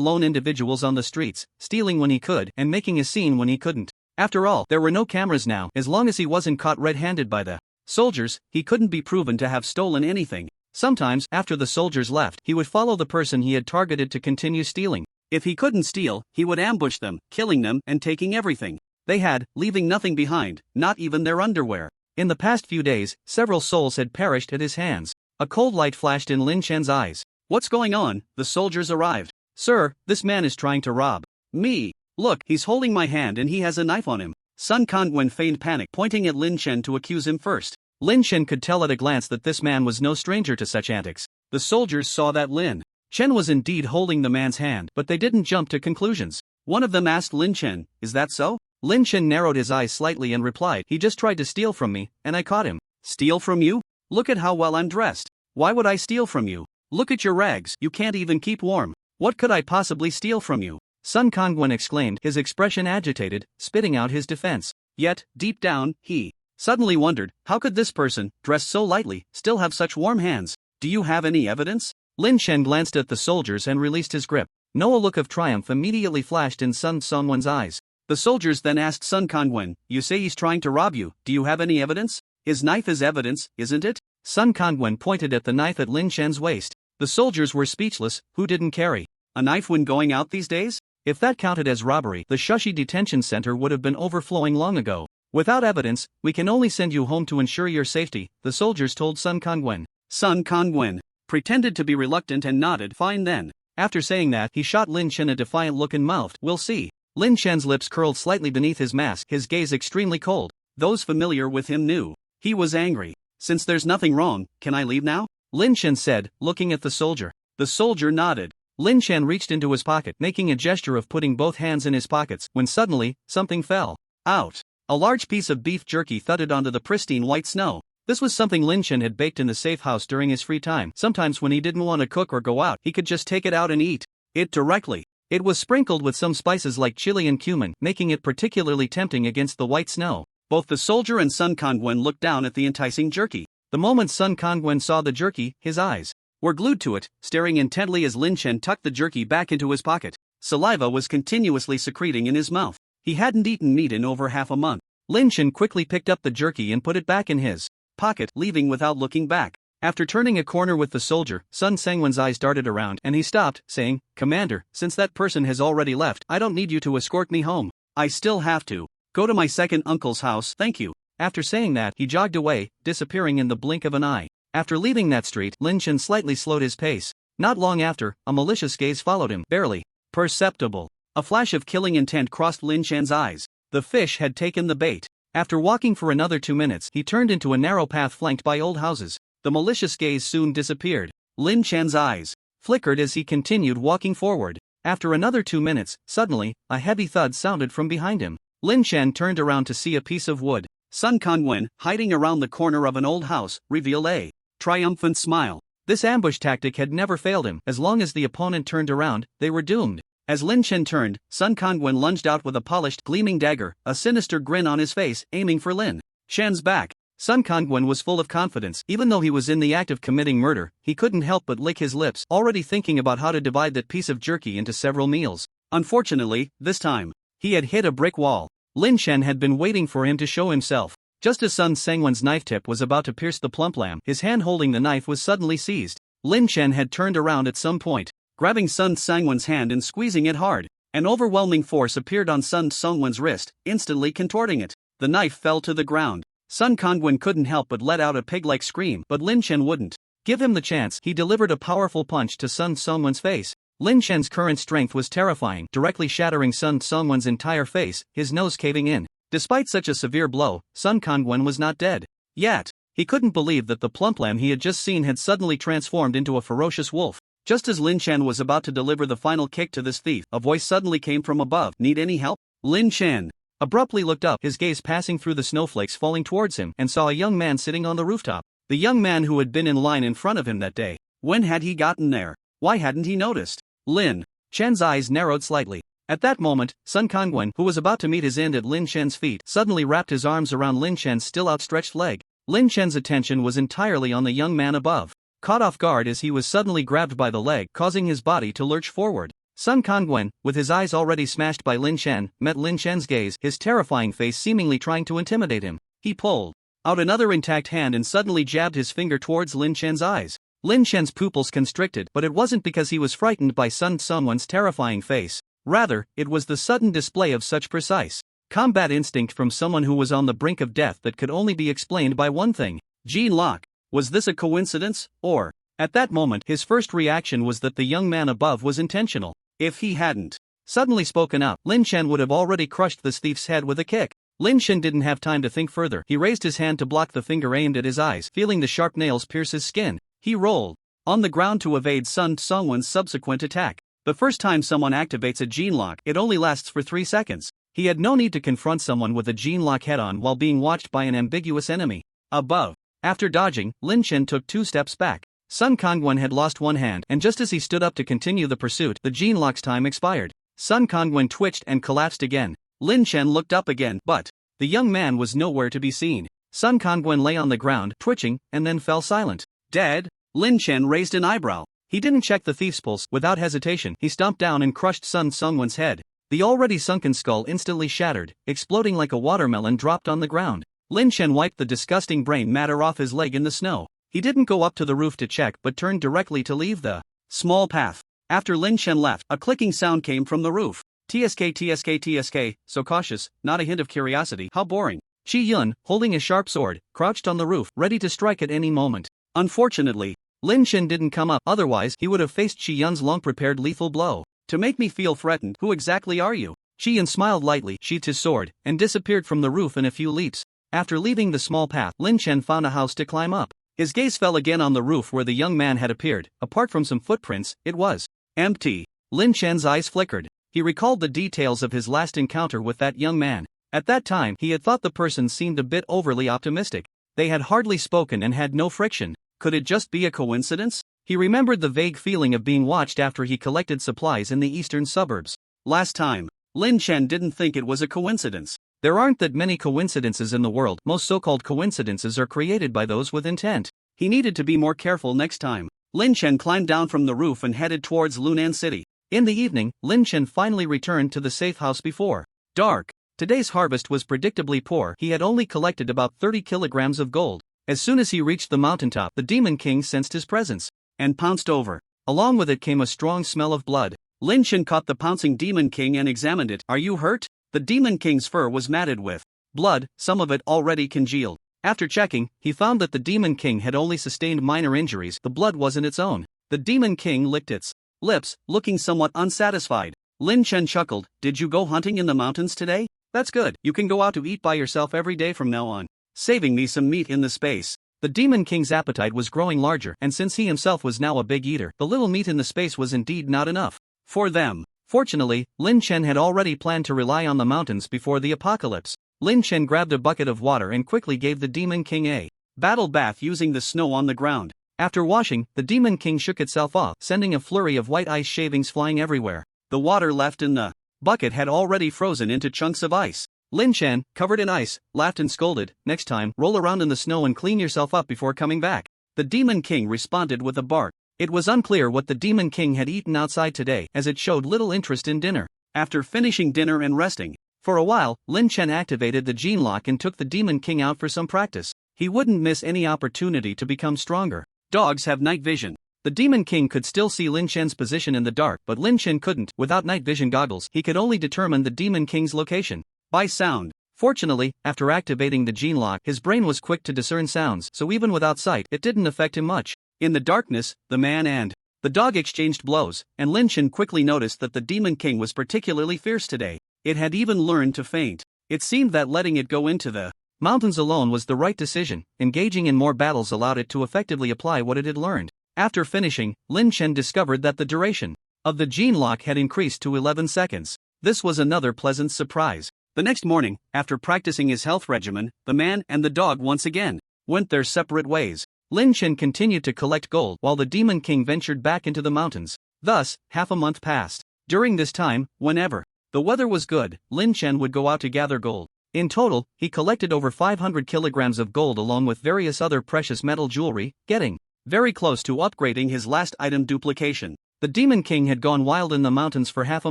lone individuals on the streets, stealing when he could and making a scene when he couldn't. After all, there were no cameras now. As long as he wasn't caught red-handed by the soldiers, he couldn't be proven to have stolen anything. Sometimes, after the soldiers left, he would follow the person he had targeted to continue stealing. If he couldn't steal, he would ambush them, killing them and taking everything they had, leaving nothing behind, not even their underwear. In the past few days, several souls had perished at his hands. A cold light flashed in Lin Chen's eyes. "What's going on?" The soldiers arrived. "Sir, this man is trying to rob me. Look, he's holding my hand and he has a knife on him." Sun Kangwen feigned panic, pointing at Lin Chen to accuse him first. Lin Chen could tell at a glance that this man was no stranger to such antics. The soldiers saw that Lin Chen was indeed holding the man's hand, but they didn't jump to conclusions. One of them asked Lin Chen, "Is that so?" Lin Chen narrowed his eyes slightly and replied, "He just tried to steal from me, and I caught him." "Steal from you? Look at how well I'm dressed. Why would I steal from you? Look at your rags, you can't even keep warm. What could I possibly steal from you?" Sun Kangwen exclaimed, his expression agitated, spitting out his defense. Yet, deep down, he suddenly wondered, how could this person, dressed so lightly, still have such warm hands? "Do you have any evidence?" Lin Chen glanced at the soldiers and released his grip. No, a look of triumph immediately flashed in Sun Songwen's eyes. The soldiers then asked Sun Kangwen, "You say he's trying to rob you, do you have any evidence?" "His knife is evidence, isn't it?" Sun Kangwen pointed at the knife at Lin Shen's waist. The soldiers were speechless. Who didn't carry a knife when going out these days? If that counted as robbery, the Shushi detention center would have been overflowing long ago. "Without evidence, we can only send you home to ensure your safety," the soldiers told Sun Kangwen. Sun Kangwen pretended to be reluctant and nodded. "Fine then." After saying that, he shot Lin Shen a defiant look and mouthed, "We'll see." Lin Shen's lips curled slightly beneath his mask, his gaze extremely cold. Those familiar with him knew he was angry. "Since there's nothing wrong, can I leave now?" Lin Shen said, looking at the soldier. The soldier nodded. Lin Shen reached into his pocket, making a gesture of putting both hands in his pockets, when suddenly, something fell out. A large piece of beef jerky thudded onto the pristine white snow. This was something Lin Shen had baked in the safe house during his free time. Sometimes when he didn't want to cook or go out, he could just take it out and eat it directly. It was sprinkled with some spices like chili and cumin, making it particularly tempting against the white snow. Both the soldier and Sun Kangwen looked down at the enticing jerky. The moment Sun Kangwen saw the jerky, his eyes were glued to it, staring intently as Lin Shen tucked the jerky back into his pocket. Saliva was continuously secreting in his mouth. He hadn't eaten meat in over half a month. Lin Shen quickly picked up the jerky and put it back in his pocket, leaving without looking back. After turning a corner with the soldier, Sun Sangwen's eyes darted around and he stopped, saying, "Commander, since that person has already left, I don't need you to escort me home. I still have to go to my second uncle's house, thank you." After saying that, he jogged away, disappearing in the blink of an eye. After leaving that street, Lin Shen slightly slowed his pace. Not long after, a malicious gaze followed him, barely perceptible. A flash of killing intent crossed Lin Shen's eyes. The fish had taken the bait. After walking for another 2 minutes, he turned into a narrow path flanked by old houses. The malicious gaze soon disappeared. Lin Shen's eyes flickered as he continued walking forward. After another 2 minutes, suddenly, a heavy thud sounded from behind him. Lin Shen turned around to see a piece of wood. Sun Kangwen, hiding around the corner of an old house, revealed a triumphant smile. This ambush tactic had never failed him. As long as the opponent turned around, they were doomed. As Lin Shen turned, Sun Kangwen lunged out with a polished, gleaming dagger, a sinister grin on his face, aiming for Lin Shen's back. Sun Kangwen was full of confidence. Even though he was in the act of committing murder, he couldn't help but lick his lips, already thinking about how to divide that piece of jerky into several meals. Unfortunately, this time, he had hit a brick wall. Lin Shen had been waiting for him to show himself. Just as Sun Sangwen's knife tip was about to pierce the plump lamb, his hand holding the knife was suddenly seized. Lin Shen had turned around at some point, grabbing Sun Sangwen's hand and squeezing it hard. An overwhelming force appeared on Sun Sangwen's wrist, instantly contorting it. The knife fell to the ground. Sun Kangwen couldn't help but let out a pig-like scream, but Lin Shen wouldn't give him the chance. He delivered a powerful punch to Sun Sangwen's face. Lin Shen's current strength was terrifying, directly shattering Sun Sangwen's entire face, his nose caving in. Despite such a severe blow, Sun Kangwen was not dead yet. He couldn't believe that the plump lamb he had just seen had suddenly transformed into a ferocious wolf. Just as Lin Shen was about to deliver the final kick to this thief, a voice suddenly came from above. "Need any help?" Lin Shen abruptly looked up, his gaze passing through the snowflakes falling towards him, and saw a young man sitting on the rooftop. The young man who had been in line in front of him that day. When had he gotten there? Why hadn't he noticed? Lin Shen's eyes narrowed slightly. At that moment, Sun Kangwen, who was about to meet his end at Lin Shen's feet, suddenly wrapped his arms around Lin Shen's still outstretched leg. Lin Shen's attention was entirely on the young man above, caught off guard as he was suddenly grabbed by the leg, causing his body to lurch forward. Sun Kangwen, with his eyes already smashed by Lin Shen, met Lin Shen's gaze, his terrifying face seemingly trying to intimidate him. He pulled out another intact hand and suddenly jabbed his finger towards Lin Shen's eyes. Lin Shen's pupils constricted, but it wasn't because he was frightened by Sun Sangwen's terrifying face. Rather, it was the sudden display of such precise combat instinct from someone who was on the brink of death that could only be explained by one thing: gene lock. Was this a coincidence, or? At that moment, his first reaction was that the young man above was intentional. If he hadn't suddenly spoken up, Lin Shen would have already crushed this thief's head with a kick. Lin Shen didn't have time to think further. He raised his hand to block the finger aimed at his eyes, feeling the sharp nails pierce his skin. He rolled on the ground to evade Sun Sangwen's subsequent attack. The first time someone activates a gene lock, it only lasts for 3 seconds. He had no need to confront someone with a gene lock head-on while being watched by an ambiguous enemy above. After dodging, Lin Shen took 2 steps back. Sun Kangwen had lost one hand, and just as he stood up to continue the pursuit, the gene lock's time expired. Sun Kangwen twitched and collapsed again. Lin Shen looked up again, but the young man was nowhere to be seen. Sun Kangwen lay on the ground, twitching, and then fell silent. Dead? Lin Shen raised an eyebrow. He didn't check the thief's pulse. Without hesitation, he stomped down and crushed Sun Sangwen's head. The already sunken skull instantly shattered, exploding like a watermelon dropped on the ground. Lin Chen wiped the disgusting brain matter off his leg in the snow. He didn't go up to the roof to check but turned directly to leave the small path. After Lin Chen left, a clicking sound came from the roof. TSK, so cautious, not a hint of curiosity. How boring. Chi Yun, holding a sharp sword, crouched on the roof, ready to strike at any moment. Unfortunately, Lin Chen didn't come up, otherwise he would have faced Chi Yun's long-prepared lethal blow. To make me feel threatened, who exactly are you? Chi Yun smiled lightly, sheathed his sword, and disappeared from the roof in a few leaps. After leaving the small path, Lin Chen found a house to climb up. His gaze fell again on the roof where the young man had appeared. Apart from some footprints, it was empty. Lin Chen's eyes flickered. He recalled the details of his last encounter with that young man. At that time, he had thought the person seemed a bit overly optimistic. They had hardly spoken and had no friction. Could it just be a coincidence? He remembered the vague feeling of being watched after he collected supplies in the eastern suburbs. Last time, Lin Chen didn't think it was a coincidence. There aren't that many coincidences in the world. Most so-called coincidences are created by those with intent. He needed to be more careful next time. Lin Chen climbed down from the roof and headed towards Lunan City. In the evening, Lin Chen finally returned to the safe house before dark. Today's harvest was predictably poor. He had only collected about 30 kilograms of gold. As soon as he reached the mountaintop, the Demon King sensed his presence and pounced over. Along with it came a strong smell of blood. Lin Chen caught the pouncing Demon King and examined it. Are you hurt? The Demon King's fur was matted with blood, some of it already congealed. After checking, he found that the Demon King had only sustained minor injuries. The blood wasn't its own. The Demon King licked its lips, looking somewhat unsatisfied. Lin Chen chuckled. Did you go hunting in the mountains today? That's good. You can go out to eat by yourself every day from now on, saving me some meat in the space. The Demon King's appetite was growing larger, and since he himself was now a big eater, the little meat in the space was indeed not enough for them. Fortunately, Lin Chen had already planned to rely on the mountains before the apocalypse. Lin Chen grabbed a bucket of water and quickly gave the Demon King a battle bath using the snow on the ground. After washing, the Demon King shook itself off, sending a flurry of white ice shavings flying everywhere. The water left in the bucket had already frozen into chunks of ice. Lin Chen, covered in ice, laughed and scolded. Next time, roll around in the snow and clean yourself up before coming back. The Demon King responded with a bark. It was unclear what the Demon King had eaten outside today, as it showed little interest in dinner. After finishing dinner and resting for a while, Lin Chen activated the gene lock and took the Demon King out for some practice. He wouldn't miss any opportunity to become stronger. Dogs have night vision. The Demon King could still see Lin Chen's position in the dark, but Lin Chen couldn't. Without night vision goggles, he could only determine the Demon King's location by sound. Fortunately, after activating the gene lock, his brain was quick to discern sounds, so even without sight, it didn't affect him much. In the darkness, the man and the dog exchanged blows, and Lin Chen quickly noticed that the Demon King was particularly fierce today. It had even learned to faint. It seemed that letting it go into the mountains alone was the right decision. Engaging in more battles allowed it to effectively apply what it had learned. After finishing, Lin Chen discovered that the duration of the gene lock had increased to 11 seconds. This was another pleasant surprise. The next morning, after practicing his health regimen, the man and the dog once again went their separate ways. Lin Chen continued to collect gold while the Demon King ventured back into the mountains. Thus, half a month passed. During this time, whenever the weather was good, Lin Chen would go out to gather gold. In total, he collected over 500 kilograms of gold along with various other precious metal jewelry, getting very close to upgrading his last item, duplication. The Demon King had gone wild in the mountains for half a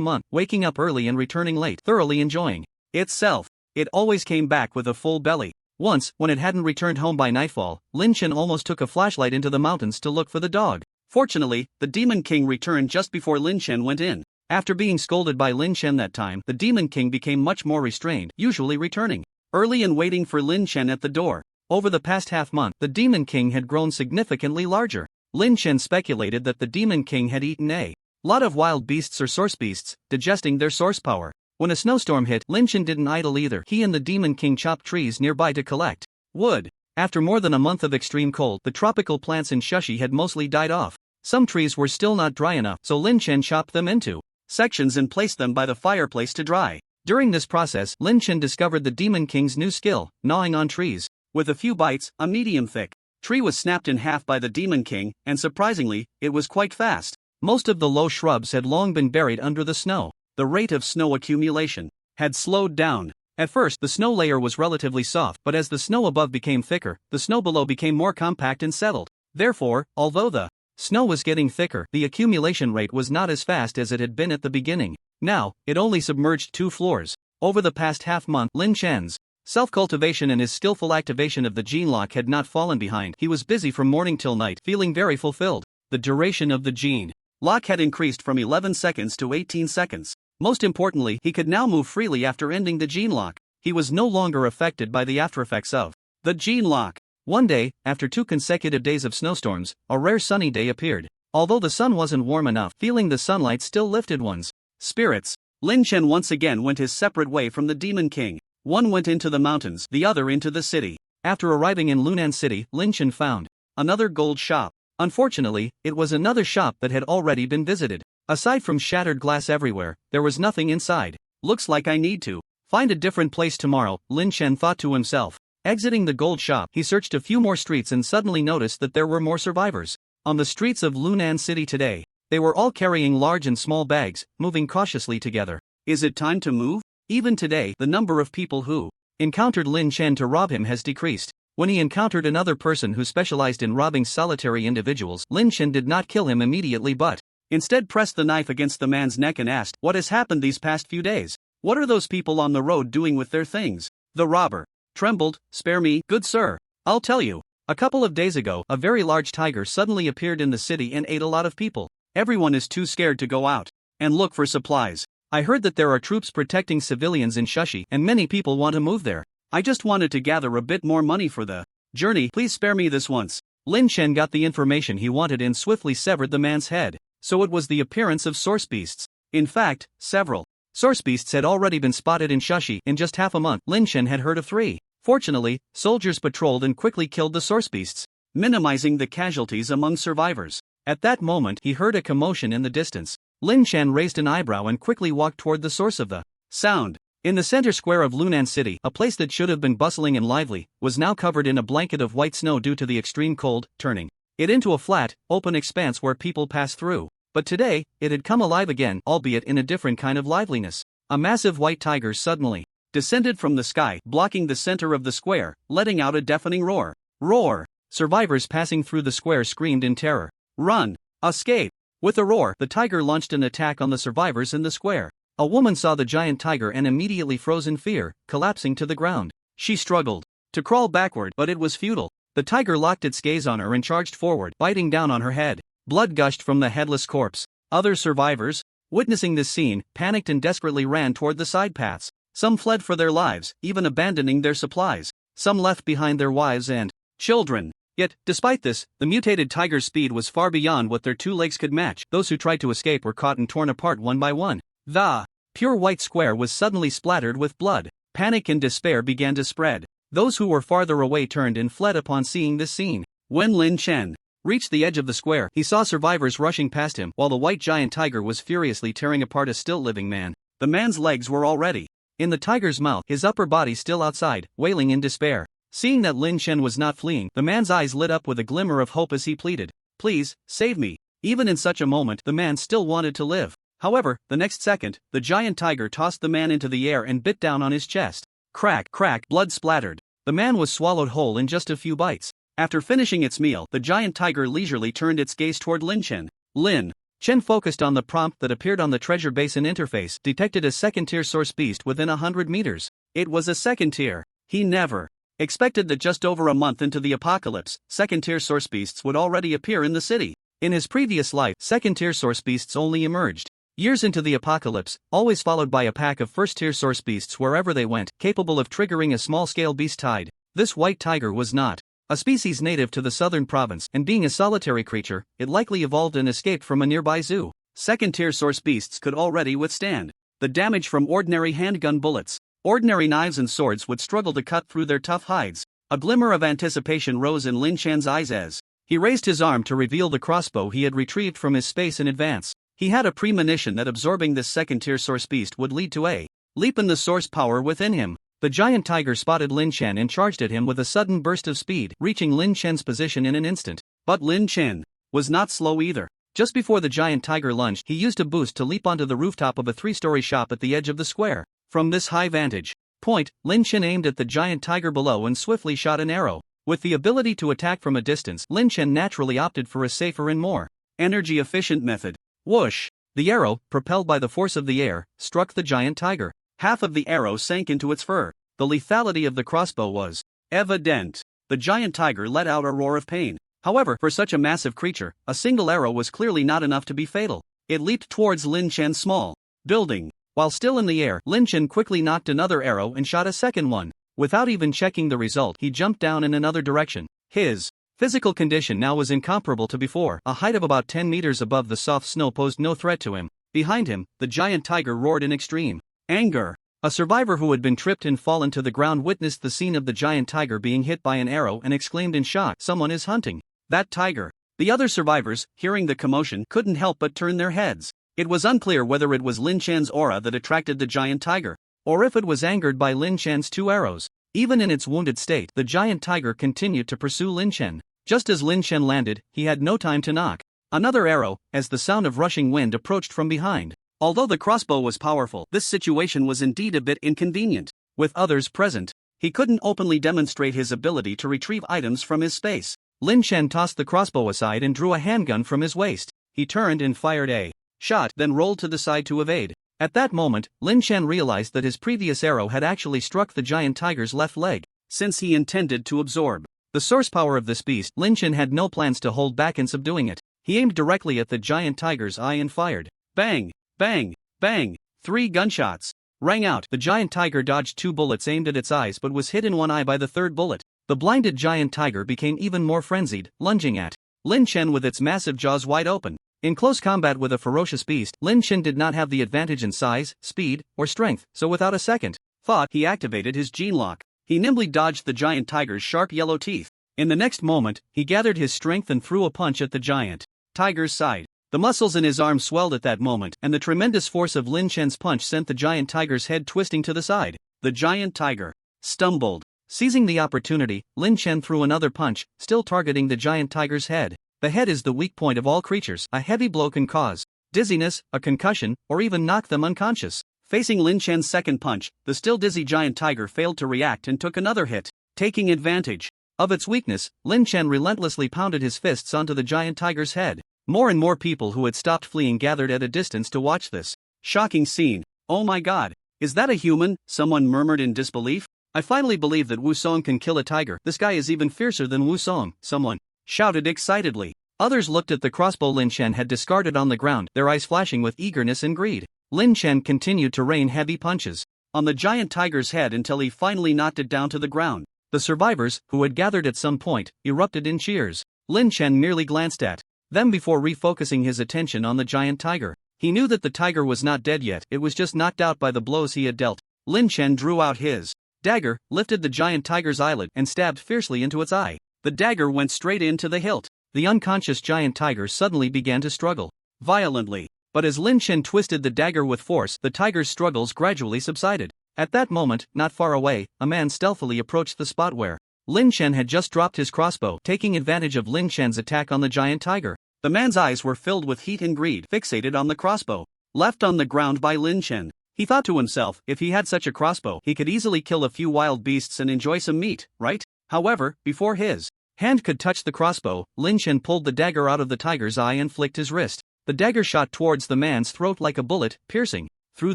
month, waking up early and returning late, thoroughly enjoying itself. It always came back with a full belly. Once, when it hadn't returned home by nightfall, Lin Chen almost took a flashlight into the mountains to look for the dog. Fortunately, the Demon King returned just before Lin Chen went in. After being scolded by Lin Chen that time, the Demon King became much more restrained, usually returning early and waiting for Lin Chen at the door. Over the past half month, the Demon King had grown significantly larger. Lin Chen speculated that the Demon King had eaten a lot of wild beasts or source beasts, digesting their source power. When a snowstorm hit, Lin Chen didn't idle either. He and the Demon King chopped trees nearby to collect wood. After more than a month of extreme cold, the tropical plants in Shushi had mostly died off. Some trees were still not dry enough, so Lin Chen chopped them into sections and placed them by the fireplace to dry. During this process, Lin Chen discovered the Demon King's new skill, gnawing on trees. With a few bites, a medium-thick tree was snapped in half by the Demon King, and surprisingly, it was quite fast. Most of the low shrubs had long been buried under the snow. The rate of snow accumulation had slowed down. At first, the snow layer was relatively soft, but as the snow above became thicker, the snow below became more compact and settled. Therefore, although the snow was getting thicker, the accumulation rate was not as fast as it had been at the beginning. Now, it only submerged 2 floors. Over the past half-month, Lin Chen's self-cultivation and his skillful activation of the gene lock had not fallen behind. He was busy from morning till night, feeling very fulfilled. The duration of the gene lock had increased from 11 seconds to 18 seconds. Most importantly, he could now move freely after ending the gene lock. He was no longer affected by the aftereffects of the gene lock. One day, after 2 consecutive days of snowstorms, a rare sunny day appeared. Although the sun wasn't warm enough, feeling the sunlight still lifted one's spirits. Lin Chen once again went his separate way from the Demon King. One went into the mountains, the other into the city. After arriving in Lunan City, Lin Chen found another gold shop. Unfortunately, it was another shop that had already been visited. Aside from shattered glass everywhere, there was nothing inside. Looks like I need to find a different place tomorrow, Lin Chen thought to himself. Exiting the gold shop, he searched a few more streets and suddenly noticed that there were more survivors. On the streets of Lunan City today, they were all carrying large and small bags, moving cautiously together. Is it time to move? Even today, the number of people who encountered Lin Chen to rob him has decreased. When he encountered another person who specialized in robbing solitary individuals, Lin Chen did not kill him immediately but instead pressed the knife against the man's neck and asked, "What has happened these past few days? What are those people on the road doing with their things?" The robber trembled. "Spare me, good sir. I'll tell you. A couple of days ago, a very large tiger suddenly appeared in the city and ate a lot of people. Everyone is too scared to go out and look for supplies. I heard that there are troops protecting civilians in Shushi and many people want to move there. I just wanted to gather a bit more money for the journey. Please spare me this once." Lin Chen got the information he wanted and swiftly severed the man's head. So it was the appearance of source beasts. In fact, several source beasts had already been spotted in Shushi. In just half a month, Lin Chen had heard of 3. Fortunately, soldiers patrolled and quickly killed the source beasts, minimizing the casualties among survivors. At that moment, he heard a commotion in the distance. Lin Chen raised an eyebrow and quickly walked toward the source of the sound. In the center square of Lunan City, a place that should have been bustling and lively, was now covered in a blanket of white snow due to the extreme cold, turning it into a flat, open expanse where people pass through. But today, it had come alive again, albeit in a different kind of liveliness. A massive white tiger suddenly descended from the sky, blocking the center of the square, letting out a deafening roar. Roar! Survivors passing through the square screamed in terror. "Run! Escape!" With a roar, the tiger launched an attack on the survivors in the square. A woman saw the giant tiger and immediately froze in fear, collapsing to the ground. She struggled to crawl backward, but it was futile. The tiger locked its gaze on her and charged forward, biting down on her head. Blood gushed from the headless corpse. Other survivors, witnessing this scene, panicked and desperately ran toward the side paths. Some fled for their lives, even abandoning their supplies. Some left behind their wives and children. Yet, despite this, the mutated tiger's speed was far beyond what their 2 legs could match. Those who tried to escape were caught and torn apart one by one. The pure white square was suddenly splattered with blood. Panic and despair began to spread. Those who were farther away turned and fled upon seeing this scene. When Lin Chen reached the edge of the square, he saw survivors rushing past him while the white giant tiger was furiously tearing apart a still living man. The man's legs were already in the tiger's mouth, his upper body still outside, wailing in despair. Seeing that Lin Chen was not fleeing, the man's eyes lit up with a glimmer of hope as he pleaded, "Please, save me." Even in such a moment, the man still wanted to live. However, the next second, the giant tiger tossed the man into the air and bit down on his chest. Crack, crack, blood splattered. The man was swallowed whole in just a few bites. After finishing its meal, the giant tiger leisurely turned its gaze toward Lin Chen. Lin Chen focused on the prompt that appeared on the treasure basin interface, detected a second-tier source beast within 100 meters. It was a second tier. He never expected that just over a month into the apocalypse, second-tier source beasts would already appear in the city. In his previous life, second-tier source beasts only emerged years into the apocalypse, always followed by a pack of first-tier source beasts wherever they went, capable of triggering a small-scale beast tide. This white tiger was not a species native to the southern province, and being a solitary creature, it likely evolved and escaped from a nearby zoo. Second-tier source beasts could already withstand the damage from ordinary handgun bullets. Ordinary knives and swords would struggle to cut through their tough hides. A glimmer of anticipation rose in Lin Chen's eyes as he raised his arm to reveal the crossbow he had retrieved from his space in advance. He had a premonition that absorbing this second-tier source beast would lead to a leap in the source power within him. The giant tiger spotted Lin Chen and charged at him with a sudden burst of speed, reaching Lin Chen's position in an instant. But Lin Chen was not slow either. Just before the giant tiger lunged, he used a boost to leap onto the rooftop of a 3-story shop at the edge of the square. From this high vantage point, Lin Chen aimed at the giant tiger below and swiftly shot an arrow. With the ability to attack from a distance, Lin Chen naturally opted for a safer and more energy-efficient method. Whoosh! The arrow, propelled by the force of the air, struck the giant tiger. Half of the arrow sank into its fur. The lethality of the crossbow was evident. The giant tiger let out a roar of pain. However, for such a massive creature, a single arrow was clearly not enough to be fatal. It leaped towards Lin Chen's small building. While still in the air, Lin Chen quickly knocked another arrow and shot a second one. Without even checking the result, he jumped down in another direction. His physical condition now was incomparable to before. A height of about 10 meters above the soft snow posed no threat to him. Behind him, the giant tiger roared in extreme anger. A survivor who had been tripped and fallen to the ground witnessed the scene of the giant tiger being hit by an arrow and exclaimed in shock, "Someone is hunting that tiger." The other survivors, hearing the commotion, couldn't help but turn their heads. It was unclear whether it was Lin Chen's aura that attracted the giant tiger, or if it was angered by Lin Chen's 2 arrows. Even in its wounded state, the giant tiger continued to pursue Lin Chen. Just as Lin Chen landed, he had no time to knock another arrow, as the sound of rushing wind approached from behind. Although the crossbow was powerful, this situation was indeed a bit inconvenient. With others present, he couldn't openly demonstrate his ability to retrieve items from his space. Lin Chen tossed the crossbow aside and drew a handgun from his waist. He turned and fired a shot, then rolled to the side to evade. At that moment, Lin Chen realized that his previous arrow had actually struck the giant tiger's left leg, since he intended to absorb the source power of this beast. Lin Chen had no plans to hold back in subduing it. He aimed directly at the giant tiger's eye and fired. Bang! Bang! Bang! 3 gunshots rang out. The giant tiger dodged 2 bullets aimed at its eyes but was hit in one eye by the third bullet. The blinded giant tiger became even more frenzied, lunging at Lin Chen with its massive jaws wide open. In close combat with a ferocious beast, Lin Chen did not have the advantage in size, speed, or strength, so without a second thought, he activated his gene lock. He nimbly dodged the giant tiger's sharp yellow teeth. In the next moment, he gathered his strength and threw a punch at the giant tiger's side. The muscles in his arm swelled at that moment, and the tremendous force of Lin Chen's punch sent the giant tiger's head twisting to the side. The giant tiger stumbled. Seizing the opportunity, Lin Chen threw another punch, still targeting the giant tiger's head. The head is the weak point of all creatures. A heavy blow can cause dizziness, a concussion, or even knock them unconscious. Facing Lin Chen's second punch, the still dizzy giant tiger failed to react and took another hit. Taking advantage of its weakness, Lin Chen relentlessly pounded his fists onto the giant tiger's head. More and more people who had stopped fleeing gathered at a distance to watch this shocking scene. "Oh my god, is that a human?" someone murmured in disbelief. "I finally believe that Wu Song can kill a tiger. This guy is even fiercer than Wu Song," someone shouted excitedly. Others looked at the crossbow Lin Chen had discarded on the ground, their eyes flashing with eagerness and greed. Lin Chen continued to rain heavy punches on the giant tiger's head until he finally knocked it down to the ground. The survivors, who had gathered at some point, erupted in cheers. Lin Chen merely glanced at them before refocusing his attention on the giant tiger. He knew that the tiger was not dead yet, it was just knocked out by the blows he had dealt. Lin Chen drew out his dagger, lifted the giant tiger's eyelid, and stabbed fiercely into its eye. The dagger went straight into the hilt. The unconscious giant tiger suddenly began to struggle violently. But as Lin Chen twisted the dagger with force, the tiger's struggles gradually subsided. At that moment, not far away, a man stealthily approached the spot where Lin Chen had just dropped his crossbow, taking advantage of Lin Chen's attack on the giant tiger. The man's eyes were filled with heat and greed, fixated on the crossbow left on the ground by Lin Chen. He thought to himself, if he had such a crossbow, he could easily kill a few wild beasts and enjoy some meat, right? However, before his hand could touch the crossbow, Lin Chen pulled the dagger out of the tiger's eye and flicked his wrist. The dagger shot towards the man's throat like a bullet, piercing through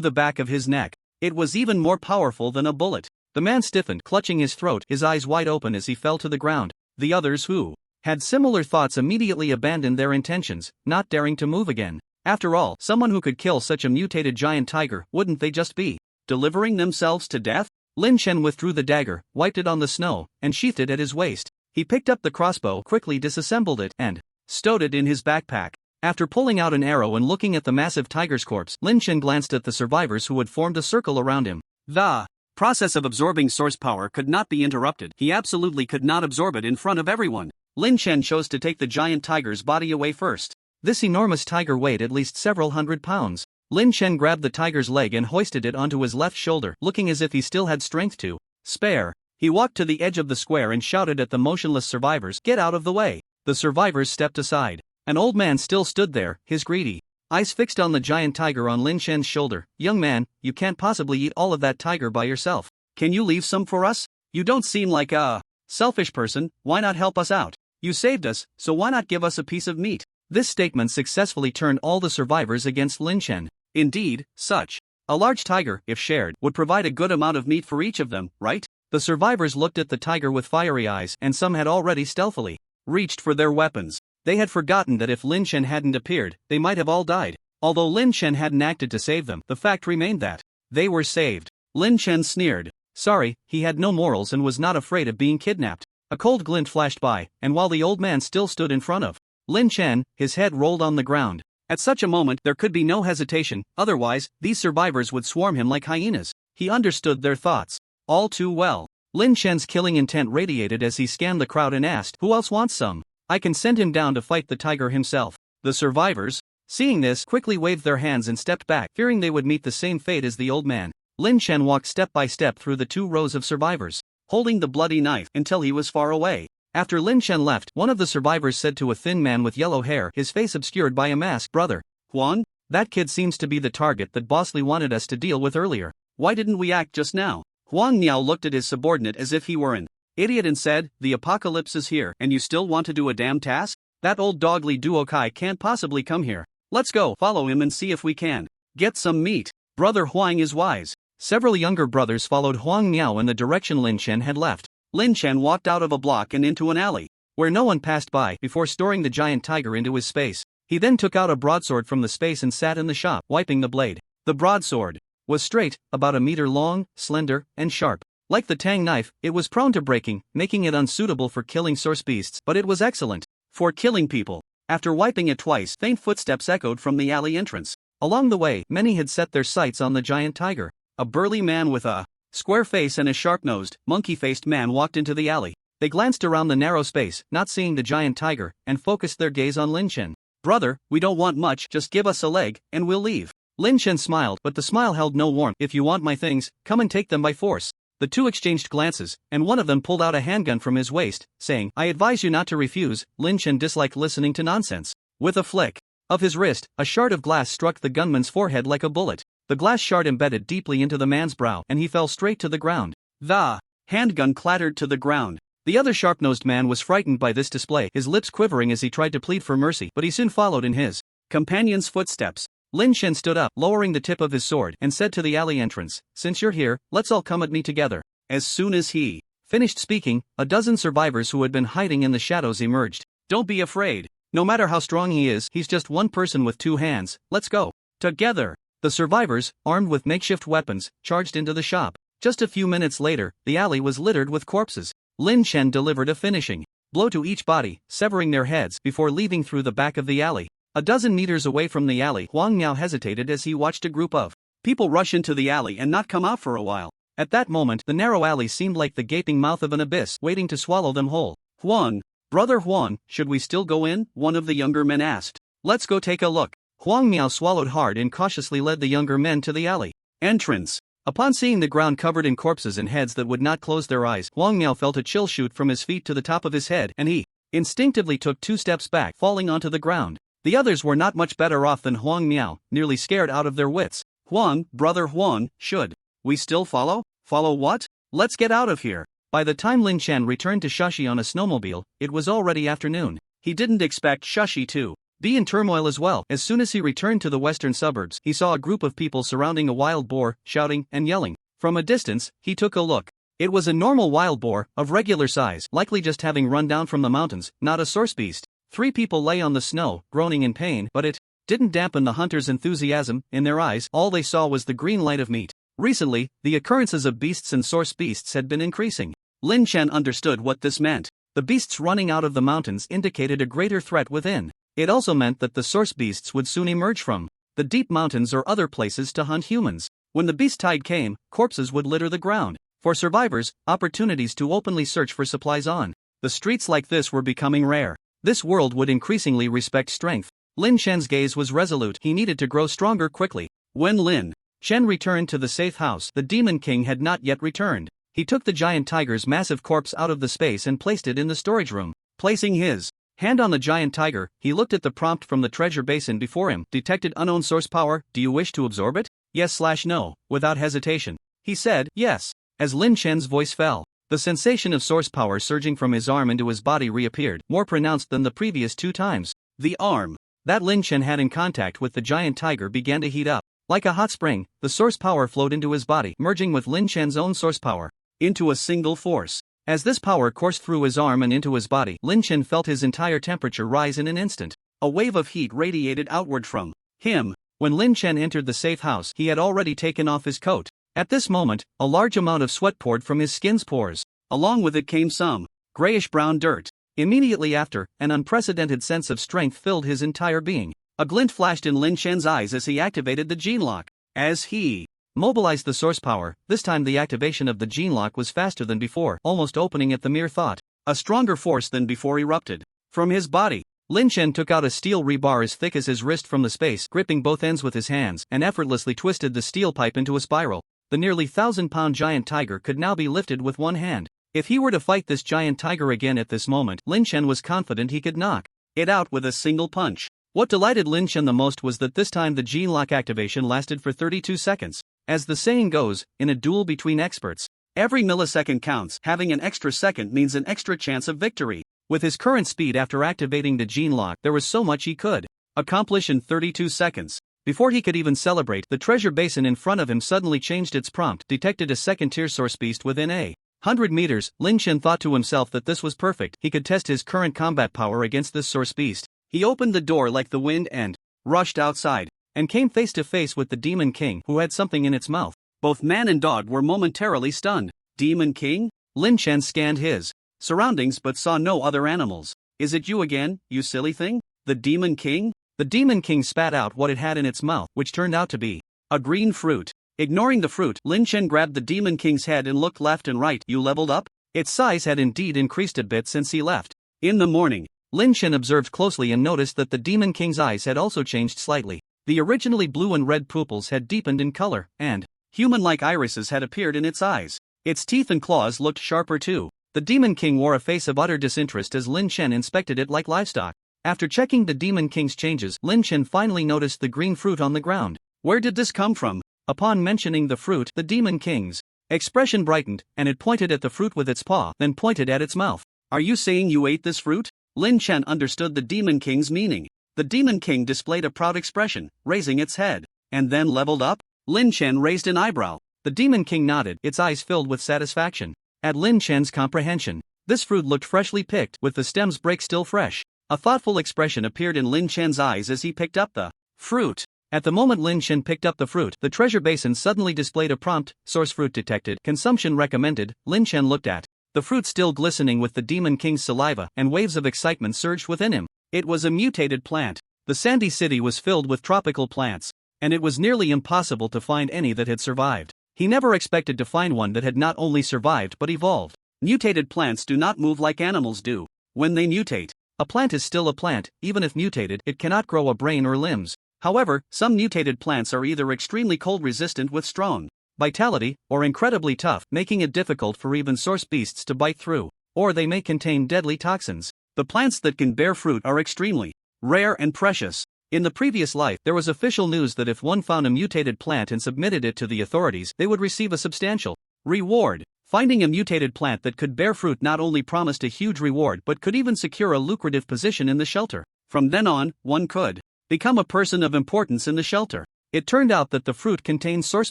the back of his neck. It was even more powerful than a bullet. The man stiffened, clutching his throat, his eyes wide open as he fell to the ground. The others who had similar thoughts immediately abandoned their intentions, not daring to move again. After all, someone who could kill such a mutated giant tiger, wouldn't they just be delivering themselves to death? Lin Chen withdrew the dagger, wiped it on the snow, and sheathed it at his waist. He picked up the crossbow, quickly disassembled it, and stowed it in his backpack. After pulling out an arrow and looking at the massive tiger's corpse, Lin Chen glanced at the survivors who had formed a circle around him. The process of absorbing source power could not be interrupted. He absolutely could not absorb it in front of everyone. Lin Chen chose to take the giant tiger's body away first. This enormous tiger weighed at least several hundred pounds. Lin Chen grabbed the tiger's leg and hoisted it onto his left shoulder, looking as if he still had strength to spare. He walked to the edge of the square and shouted at the motionless survivors, "Get out of the way!" The survivors stepped aside. An old man still stood there, his greedy eyes fixed on the giant tiger on Lin Chen's shoulder. "Young man, you can't possibly eat all of that tiger by yourself. Can you leave some for us? You don't seem like a selfish person. Why not help us out? You saved us, so why not give us a piece of meat?" This statement successfully turned all the survivors against Lin Chen. Indeed, such a large tiger, if shared, would provide a good amount of meat for each of them, right? The survivors looked at the tiger with fiery eyes, and some had already stealthily reached for their weapons. They had forgotten that if Lin Chen hadn't appeared, they might have all died. Although Lin Chen hadn't acted to save them, the fact remained that they were saved. Lin Chen sneered. Sorry, he had no morals and was not afraid of being kidnapped. A cold glint flashed by, and while the old man still stood in front of Lin Chen, his head rolled on the ground. At such a moment there could be no hesitation, otherwise, these survivors would swarm him like hyenas. He understood their thoughts all too well. Lin Chen's killing intent radiated as he scanned the crowd and asked, "Who else wants some? I can send him down to fight the tiger himself." The survivors, seeing this, quickly waved their hands and stepped back, fearing they would meet the same fate as the old man. Lin Chen walked step by step through the 2 rows of survivors, holding the bloody knife until he was far away. After Lin Chen left, one of the survivors said to a thin man with yellow hair, his face obscured by a mask, "Brother Huan, that kid seems to be the target that Boss Li wanted us to deal with earlier. Why didn't we act just now?" Huang Niao looked at his subordinate as if he were an idiot and said, "The apocalypse is here, and you still want to do a damn task? That old dog Li Duokai can't possibly come here. Let's go, follow him and see if we can get some meat." Brother Huang is wise. Several younger brothers followed Huang Niao in the direction Lin Chen had left. Lin Chen walked out of a block and into an alley, where no one passed by, before storing the giant tiger into his space. He then took out a broadsword from the space and sat in the shop, wiping the blade. The broadsword was straight, about a meter long, slender, and sharp. Like the tang knife, it was prone to breaking, making it unsuitable for killing source beasts, but it was excellent for killing people. After wiping it twice, faint footsteps echoed from the alley entrance. Along the way, many had set their sights on the giant tiger. A burly man with a square face and a sharp-nosed, monkey-faced man walked into the alley. They glanced around the narrow space, not seeing the giant tiger, and focused their gaze on Lin Chen. "Brother, we don't want much, just give us a leg, and we'll leave." Lin Chen smiled, but the smile held no warmth. "If you want my things, come and take them by force." The two exchanged glances, and one of them pulled out a handgun from his waist, saying, "I advise you not to refuse." Lin Chen disliked listening to nonsense. With a flick of his wrist, a shard of glass struck the gunman's forehead like a bullet. The glass shard embedded deeply into the man's brow, and he fell straight to the ground. The handgun clattered to the ground. The other sharp-nosed man was frightened by this display, his lips quivering as he tried to plead for mercy, but he soon followed in his companion's footsteps. Lin Chen stood up, lowering the tip of his sword, and said to the alley entrance, "Since you're here, let's all come at me together." As soon as he finished speaking, a dozen survivors who had been hiding in the shadows emerged. "Don't be afraid. No matter how strong he is, he's just one person with 2 hands. Let's go together." The survivors, armed with makeshift weapons, charged into the shop. Just a few minutes later, the alley was littered with corpses. Lin Chen delivered a finishing blow to each body, severing their heads before leaving through the back of the alley. A dozen meters away from the alley, Huang Miao hesitated as he watched a group of people rush into the alley and not come out for a while. At that moment, the narrow alley seemed like the gaping mouth of an abyss, waiting to swallow them whole. "Huang, brother Huang, should we still go in?" one of the younger men asked. "Let's go take a look." Huang Miao swallowed hard and cautiously led the younger men to the alley entrance. Upon seeing the ground covered in corpses and heads that would not close their eyes, Huang Miao felt a chill shoot from his feet to the top of his head, and he instinctively took 2 steps back, falling onto the ground. The others were not much better off than Huang Miao, nearly scared out of their wits. "Huang, brother Huang, should we still follow?" "Follow what? Let's get out of here." By the time Lin Chen returned to Shashi on a snowmobile, it was already afternoon. He didn't expect Shashi to be in turmoil as well. As soon as he returned to the western suburbs, he saw a group of people surrounding a wild boar, shouting and yelling. From a distance, he took a look. It was a normal wild boar, of regular size, likely just having run down from the mountains, not a source beast. 3 people lay on the snow, groaning in pain, but it didn't dampen the hunters' enthusiasm. In their eyes, all they saw was the green light of meat. Recently, the occurrences of beasts and source beasts had been increasing. Lin Chen understood what this meant. The beasts running out of the mountains indicated a greater threat within. It also meant that the source beasts would soon emerge from the deep mountains or other places to hunt humans. When the beast tide came, corpses would litter the ground. For survivors, opportunities to openly search for supplies on the streets like this were becoming rare. This world would increasingly respect strength. Lin Chen's gaze was resolute. He needed to grow stronger quickly. When Lin Chen returned to the safe house, the Demon King had not yet returned. He took the giant tiger's massive corpse out of the space and placed it in the storage room. Placing his hand on the giant tiger, he looked at the prompt from the treasure basin before him. "Detected unknown source power. Do you wish to absorb it?" "Yes/no." Without hesitation, he said, "Yes." As Lin Chen's voice fell, the sensation of source power surging from his arm into his body reappeared, more pronounced than the previous 2 times. The arm that Lin Chen had in contact with the giant tiger began to heat up. Like a hot spring, the source power flowed into his body, merging with Lin Chen's own source power into a single force. As this power coursed through his arm and into his body, Lin Chen felt his entire temperature rise in an instant. A wave of heat radiated outward from him. When Lin Chen entered the safe house, he had already taken off his coat. At this moment, a large amount of sweat poured from his skin's pores. Along with it came some grayish-brown dirt. Immediately after, an unprecedented sense of strength filled his entire being. A glint flashed in Lin Chen's eyes as he activated the gene lock. As he mobilized the source power, this time the activation of the gene lock was faster than before, almost opening at the mere thought. A stronger force than before erupted from his body. Lin Chen took out a steel rebar as thick as his wrist from the space, gripping both ends with his hands, and effortlessly twisted the steel pipe into a spiral. The nearly 1,000-pound giant tiger could now be lifted with one hand. If he were to fight this giant tiger again at this moment, Lin Chen was confident he could knock it out with a single punch. What delighted Lin Chen the most was that this time the gene lock activation lasted for 32 seconds. As the saying goes, in a duel between experts, every millisecond counts. Having an extra second means an extra chance of victory. With his current speed after activating the gene lock, there was so much he could accomplish in 32 seconds. Before he could even celebrate, the treasure basin in front of him suddenly changed its prompt, detected a second-tier source beast within a 100 meters. Lin Chen thought to himself that this was perfect. He could test his current combat power against this source beast. He opened the door like the wind and rushed outside, and came face to face with the Demon King, who had something in its mouth. Both man and dog were momentarily stunned. Demon King? Lin Chen scanned his surroundings but saw no other animals. Is it you again, you silly thing? The Demon King? The Demon King spat out what it had in its mouth, which turned out to be a green fruit. Ignoring the fruit, Lin Chen grabbed the Demon King's head and looked left and right. You leveled up? Its size had indeed increased a bit since he left. In the morning, Lin Chen observed closely and noticed that the Demon King's eyes had also changed slightly. The originally blue and red pupils had deepened in color, and human-like irises had appeared in its eyes. Its teeth and claws looked sharper too. The Demon King wore a face of utter disinterest as Lin Chen inspected it like livestock. After checking the Demon King's changes, Lin Chen finally noticed the green fruit on the ground. Where did this come from? Upon mentioning the fruit, the Demon King's expression brightened, and it pointed at the fruit with its paw, then pointed at its mouth. Are you saying you ate this fruit? Lin Chen understood the Demon King's meaning. The Demon King displayed a proud expression, raising its head. And then leveled up? Lin Chen raised an eyebrow. The Demon King nodded, its eyes filled with satisfaction at Lin Chen's comprehension. This fruit looked freshly picked, with the stems break still fresh. A thoughtful expression appeared in Lin Chen's eyes as he picked up the fruit. At the moment Lin Chen picked up the fruit, the treasure basin suddenly displayed a prompt: source fruit detected, consumption recommended. Lin Chen looked at the fruit still glistening with the Demon King's saliva, and waves of excitement surged within him. It was a mutated plant. The sandy city was filled with tropical plants, and it was nearly impossible to find any that had survived. He never expected to find one that had not only survived but evolved. Mutated plants do not move like animals do. When they mutate, a plant is still a plant. Even if mutated, it cannot grow a brain or limbs. However, some mutated plants are either extremely cold resistant with strong vitality, or incredibly tough, making it difficult for even source beasts to bite through, or they may contain deadly toxins. The plants that can bear fruit are extremely rare and precious. In the previous life, there was official news that if one found a mutated plant and submitted it to the authorities, they would receive a substantial reward. Finding a mutated plant that could bear fruit not only promised a huge reward but could even secure a lucrative position in the shelter. From then on, one could become a person of importance in the shelter. It turned out that the fruit contained source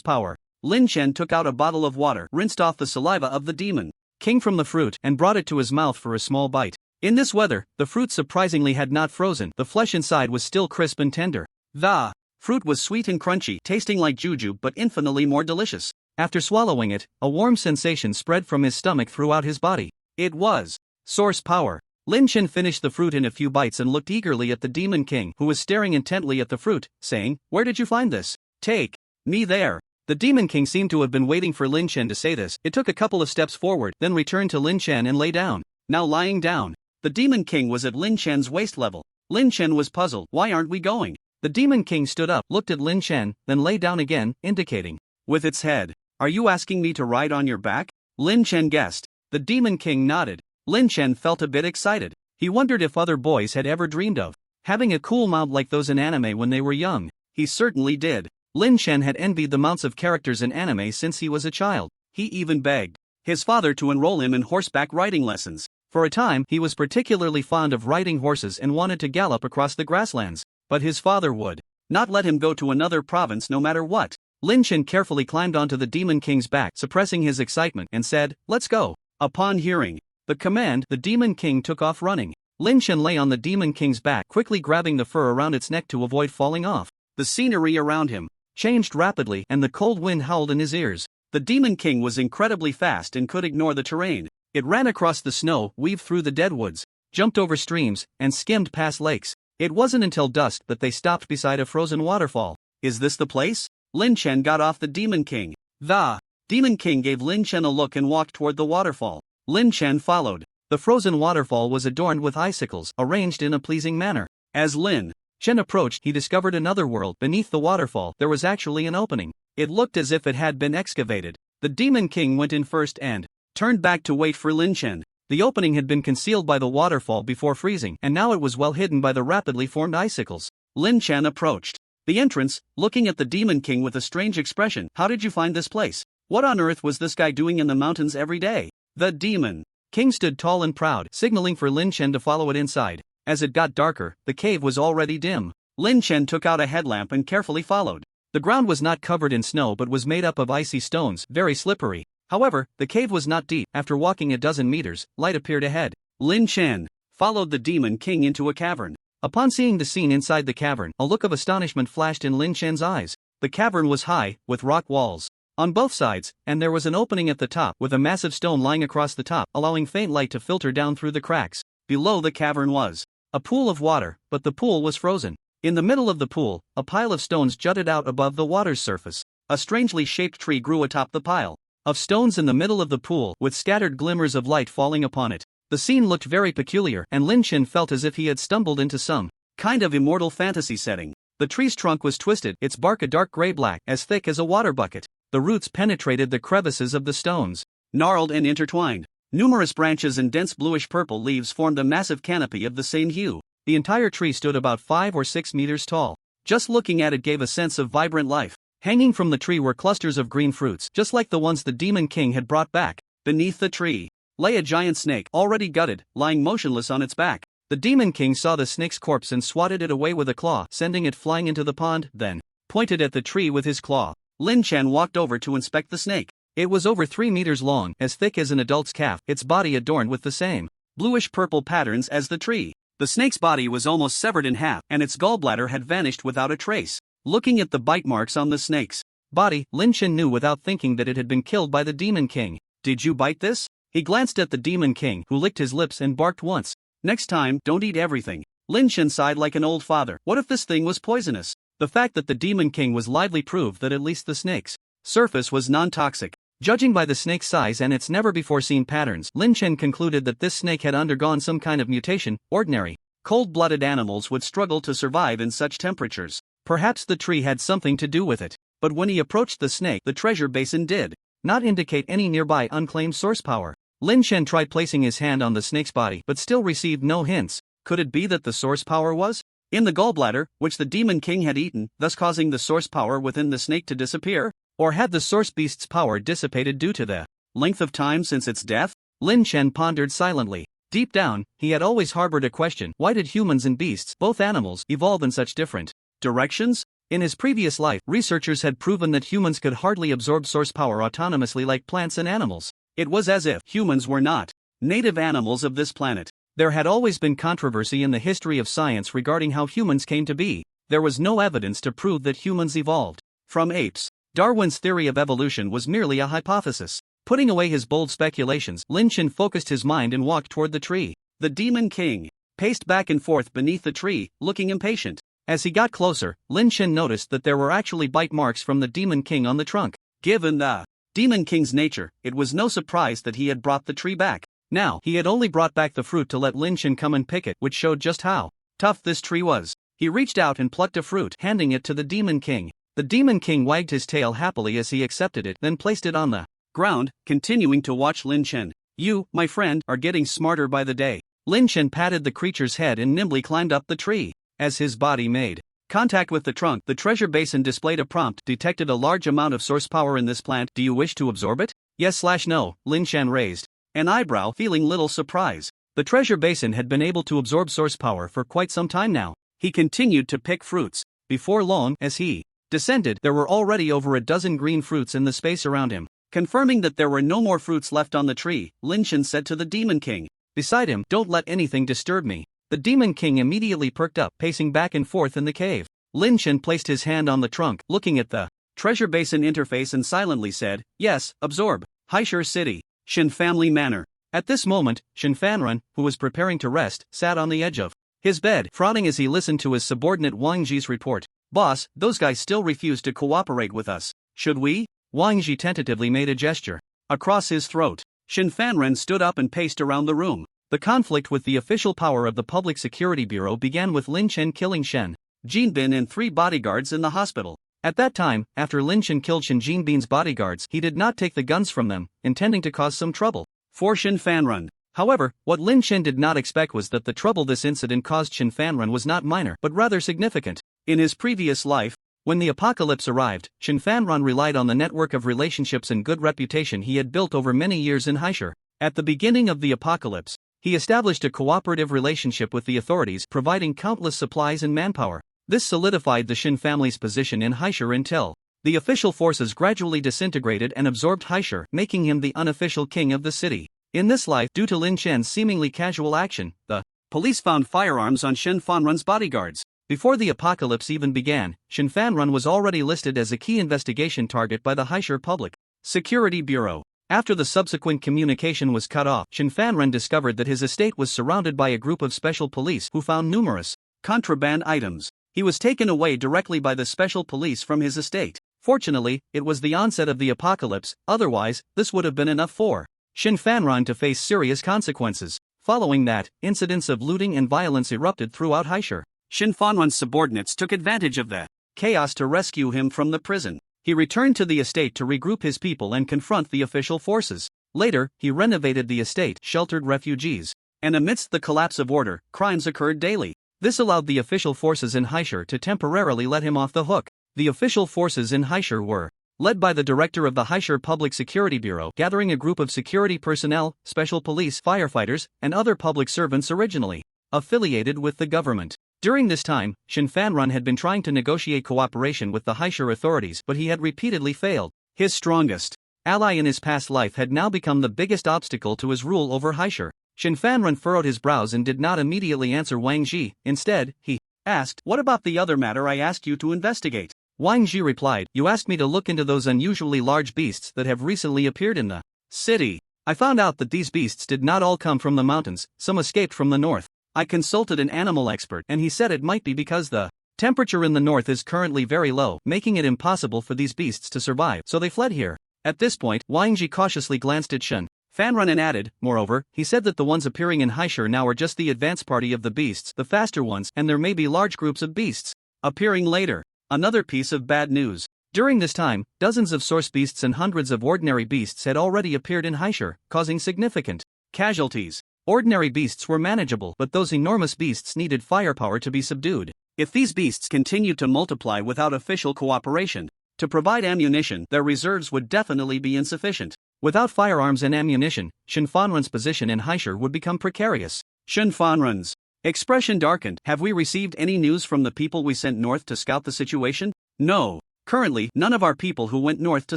power. Lin Chen took out a bottle of water, rinsed off the saliva of the Demon King from the fruit, and brought it to his mouth for a small bite. In this weather, the fruit surprisingly had not frozen. The flesh inside was still crisp and tender. The fruit was sweet and crunchy, tasting like juju but infinitely more delicious. After swallowing it, a warm sensation spread from his stomach throughout his body. It was source power. Lin Chen finished the fruit in a few bites and looked eagerly at the Demon King, who was staring intently at the fruit, saying, "Where did you find this? Take me there." The Demon King seemed to have been waiting for Lin Chen to say this. It took a couple of steps forward, then returned to Lin Chen and lay down. Now lying down, the Demon King was at Lin Chen's waist level. Lin Chen was puzzled. Why aren't we going? The Demon King stood up, looked at Lin Chen, then lay down again, indicating with its head. Are you asking me to ride on your back? Lin Chen guessed. The Demon King nodded. Lin Chen felt a bit excited. He wondered if other boys had ever dreamed of having a cool mount like those in anime when they were young. He certainly did. Lin Chen had envied the mounts of characters in anime since he was a child. He even begged his father to enroll him in horseback riding lessons. For a time, he was particularly fond of riding horses and wanted to gallop across the grasslands, but his father would not let him go to another province no matter what. Lin Chen carefully climbed onto the Demon King's back, suppressing his excitement, and said, "Let's go." Upon hearing the command, the Demon King took off running. Lin Chen lay on the Demon King's back, quickly grabbing the fur around its neck to avoid falling off. The scenery around him changed rapidly, and the cold wind howled in his ears. The Demon King was incredibly fast and could ignore the terrain. It ran across the snow, weaved through the deadwoods, jumped over streams, and skimmed past lakes. It wasn't until dusk that they stopped beside a frozen waterfall. "Is this the place?" Lin Chen got off the Demon King. The Demon King gave Lin Chen a look and walked toward the waterfall. Lin Chen followed. The frozen waterfall was adorned with icicles, arranged in a pleasing manner. As Lin Chen approached, he discovered another world. Beneath the waterfall, there was actually an opening. It looked as if it had been excavated. The Demon King went in first and turned back to wait for Lin Chen. The opening had been concealed by the waterfall before freezing, and now it was well hidden by the rapidly formed icicles. Lin Chen approached the entrance, looking at the Demon King with a strange expression. "How did you find this place? What on earth was this guy doing in the mountains every day?" The Demon King stood tall and proud, signaling for Lin Chen to follow it inside. As it got darker, the cave was already dim. Lin Chen took out a headlamp and carefully followed. The ground was not covered in snow but was made up of icy stones, very slippery. However, the cave was not deep. After walking a dozen meters, light appeared ahead. Lin Chen followed the Demon King into a cavern. Upon seeing the scene inside the cavern, a look of astonishment flashed in Lin Chen's eyes. The cavern was high, with rock walls on both sides, and there was an opening at the top with a massive stone lying across the top, allowing faint light to filter down through the cracks. Below the cavern was a pool of water, but the pool was frozen. In the middle of the pool, a pile of stones jutted out above the water's surface. A strangely shaped tree grew atop the pile of stones in the middle of the pool, with scattered glimmers of light falling upon it. The scene looked very peculiar, and Lin Chen felt as if he had stumbled into some kind of immortal fantasy setting. The tree's trunk was twisted, its bark a dark gray-black, as thick as a water bucket. The roots penetrated the crevices of the stones, gnarled and intertwined. Numerous branches and dense bluish-purple leaves formed a massive canopy of the same hue. The entire tree stood about 5 or 6 meters tall. Just looking at it gave a sense of vibrant life. Hanging from the tree were clusters of green fruits, just like the ones the Demon King had brought back. Beneath the tree lay a giant snake, already gutted, lying motionless on its back. The Demon King saw the snake's corpse and swatted it away with a claw, sending it flying into the pond, then pointed at the tree with his claw. Lin Chen walked over to inspect the snake. It was over 3 meters long, as thick as an adult's calf, its body adorned with the same bluish-purple patterns as the tree. The snake's body was almost severed in half, and its gallbladder had vanished without a trace. Looking at the bite marks on the snake's body, Lin Chen knew without thinking that it had been killed by the Demon King. "Did you bite this?" He glanced at the Demon King, who licked his lips and barked once. "Next time, don't eat everything." Lin Chen sighed like an old father. What if this thing was poisonous? The fact that the Demon King was lively proved that at least the snake's surface was non-toxic. Judging by the snake's size and its never-before-seen patterns, Lin Chen concluded that this snake had undergone some kind of mutation. Ordinary, cold-blooded animals would struggle to survive in such temperatures. Perhaps the tree had something to do with it. But when he approached the snake, the treasure basin did not indicate any nearby unclaimed source power. Lin Chen tried placing his hand on the snake's body but still received no hints. Could it be that the source power was in the gallbladder, which the Demon King had eaten, thus causing the source power within the snake to disappear? Or had the source beast's power dissipated due to the length of time since its death? Lin Chen pondered silently. Deep down, he had always harbored a question: why did humans and beasts, both animals, evolve in such different directions? In his previous life, researchers had proven that humans could hardly absorb source power autonomously like plants and animals. It was as if humans were not native animals of this planet. There had always been controversy in the history of science regarding how humans came to be. There was no evidence to prove that humans evolved from apes. Darwin's theory of evolution was merely a hypothesis. Putting away his bold speculations, Lin Chen focused his mind and walked toward the tree. The Demon King paced back and forth beneath the tree, looking impatient. As he got closer, Lin Chen noticed that there were actually bite marks from the Demon King on the trunk. Given the Demon King's nature, it was no surprise that he had brought the tree back. Now, he had only brought back the fruit to let Lin Chen come and pick it, which showed just how tough this tree was. He reached out and plucked a fruit, handing it to the Demon King. The Demon King wagged his tail happily as he accepted it, then placed it on the ground, continuing to watch Lin Chen. "You, my friend, are getting smarter by the day." Lin Chen patted the creature's head and nimbly climbed up the tree. As his body made contact with the trunk, the treasure basin displayed a prompt: detected a large amount of source power in this plant. Do you wish to absorb it? Yes/no, Lin Chen raised an eyebrow, feeling little surprise. The treasure basin had been able to absorb source power for quite some time now. He continued to pick fruits. Before long, as he descended, there were already over a dozen green fruits in the space around him. Confirming that there were no more fruits left on the tree, Lin Chen said to the Demon King beside him, "Don't let anything disturb me." The Demon King immediately perked up, pacing back and forth in the cave. Lin Chen placed his hand on the trunk, looking at the treasure basin interface and silently said, "Yes, absorb. Haishur City, Shin Family Manor." At this moment, Shin Fanrun, who was preparing to rest, sat on the edge of his bed, frowning as he listened to his subordinate Wang Ji's report. "Boss, those guys still refuse to cooperate with us. Should we?" Wang Ji tentatively made a gesture across his throat. Shin Fanren stood up and paced around the room. The conflict with the official power of the Public Security Bureau began with Lin Chen killing Shen Jinbin and 3 bodyguards in the hospital. At that time, after Lin Chen killed Shen Jinbin's bodyguards, he did not take the guns from them, intending to cause some trouble for Shin Fanrun. However, what Lin Chen did not expect was that the trouble this incident caused Shin Fanrun was not minor but rather significant. In his previous life, when the apocalypse arrived, Shin Fanrun relied on the network of relationships and good reputation he had built over many years in Haishur. At the beginning of the apocalypse, he established a cooperative relationship with the authorities, providing countless supplies and manpower. This solidified the Shin family's position in Haishur until the official forces gradually disintegrated and absorbed Haishur, making him the unofficial king of the city. In this life, due to Lin Chen's seemingly casual action, the police found firearms on Shin Fanrun's bodyguards. Before the apocalypse even began, Shin Fanrun was already listed as a key investigation target by the Haishur Public Security Bureau. After the subsequent communication was cut off, Shin Fanrun discovered that his estate was surrounded by a group of special police who found numerous contraband items. He was taken away directly by the special police from his estate. Fortunately, it was the onset of the apocalypse, otherwise, this would have been enough for Shin Fanrun to face serious consequences. Following that, incidents of looting and violence erupted throughout Haishur. Shin Fanrun's subordinates took advantage of the chaos to rescue him from the prison. He returned to the estate to regroup his people and confront the official forces. Later, he renovated the estate, sheltered refugees, and amidst the collapse of order, crimes occurred daily. This allowed the official forces in Haishur to temporarily let him off the hook. The official forces in Haishur were led by the director of the Haishur Public Security Bureau, gathering a group of security personnel, special police, firefighters, and other public servants originally affiliated with the government. During this time, Shin Fanrun had been trying to negotiate cooperation with the Haishur authorities, but he had repeatedly failed. His strongest ally in his past life had now become the biggest obstacle to his rule over Haishur. Shin Fanrun furrowed his brows and did not immediately answer Wang Ji. Instead, he asked, "What about the other matter I asked you to investigate?" Wang Ji replied, "You asked me to look into those unusually large beasts that have recently appeared in the city. I found out that these beasts did not all come from the mountains, some escaped from the north. I consulted an animal expert and he said it might be because the temperature in the north is currently very low, making it impossible for these beasts to survive, so they fled here." At this point, Wang Ji cautiously glanced at Shin Fanrun and added, "Moreover, he said that the ones appearing in Haishur now are just the advance party of the beasts, the faster ones, and there may be large groups of beasts appearing later." Another piece of bad news. During this time, dozens of source beasts and hundreds of ordinary beasts had already appeared in Haishur, causing significant casualties. Ordinary beasts were manageable, but those enormous beasts needed firepower to be subdued. If these beasts continued to multiply without official cooperation to provide ammunition, their reserves would definitely be insufficient. Without firearms and ammunition, Shin Fanrun's position in Haishur would become precarious. Shin Fanrun's expression darkened. "Have we received any news from the people we sent north to scout the situation?" "No. Currently, none of our people who went north to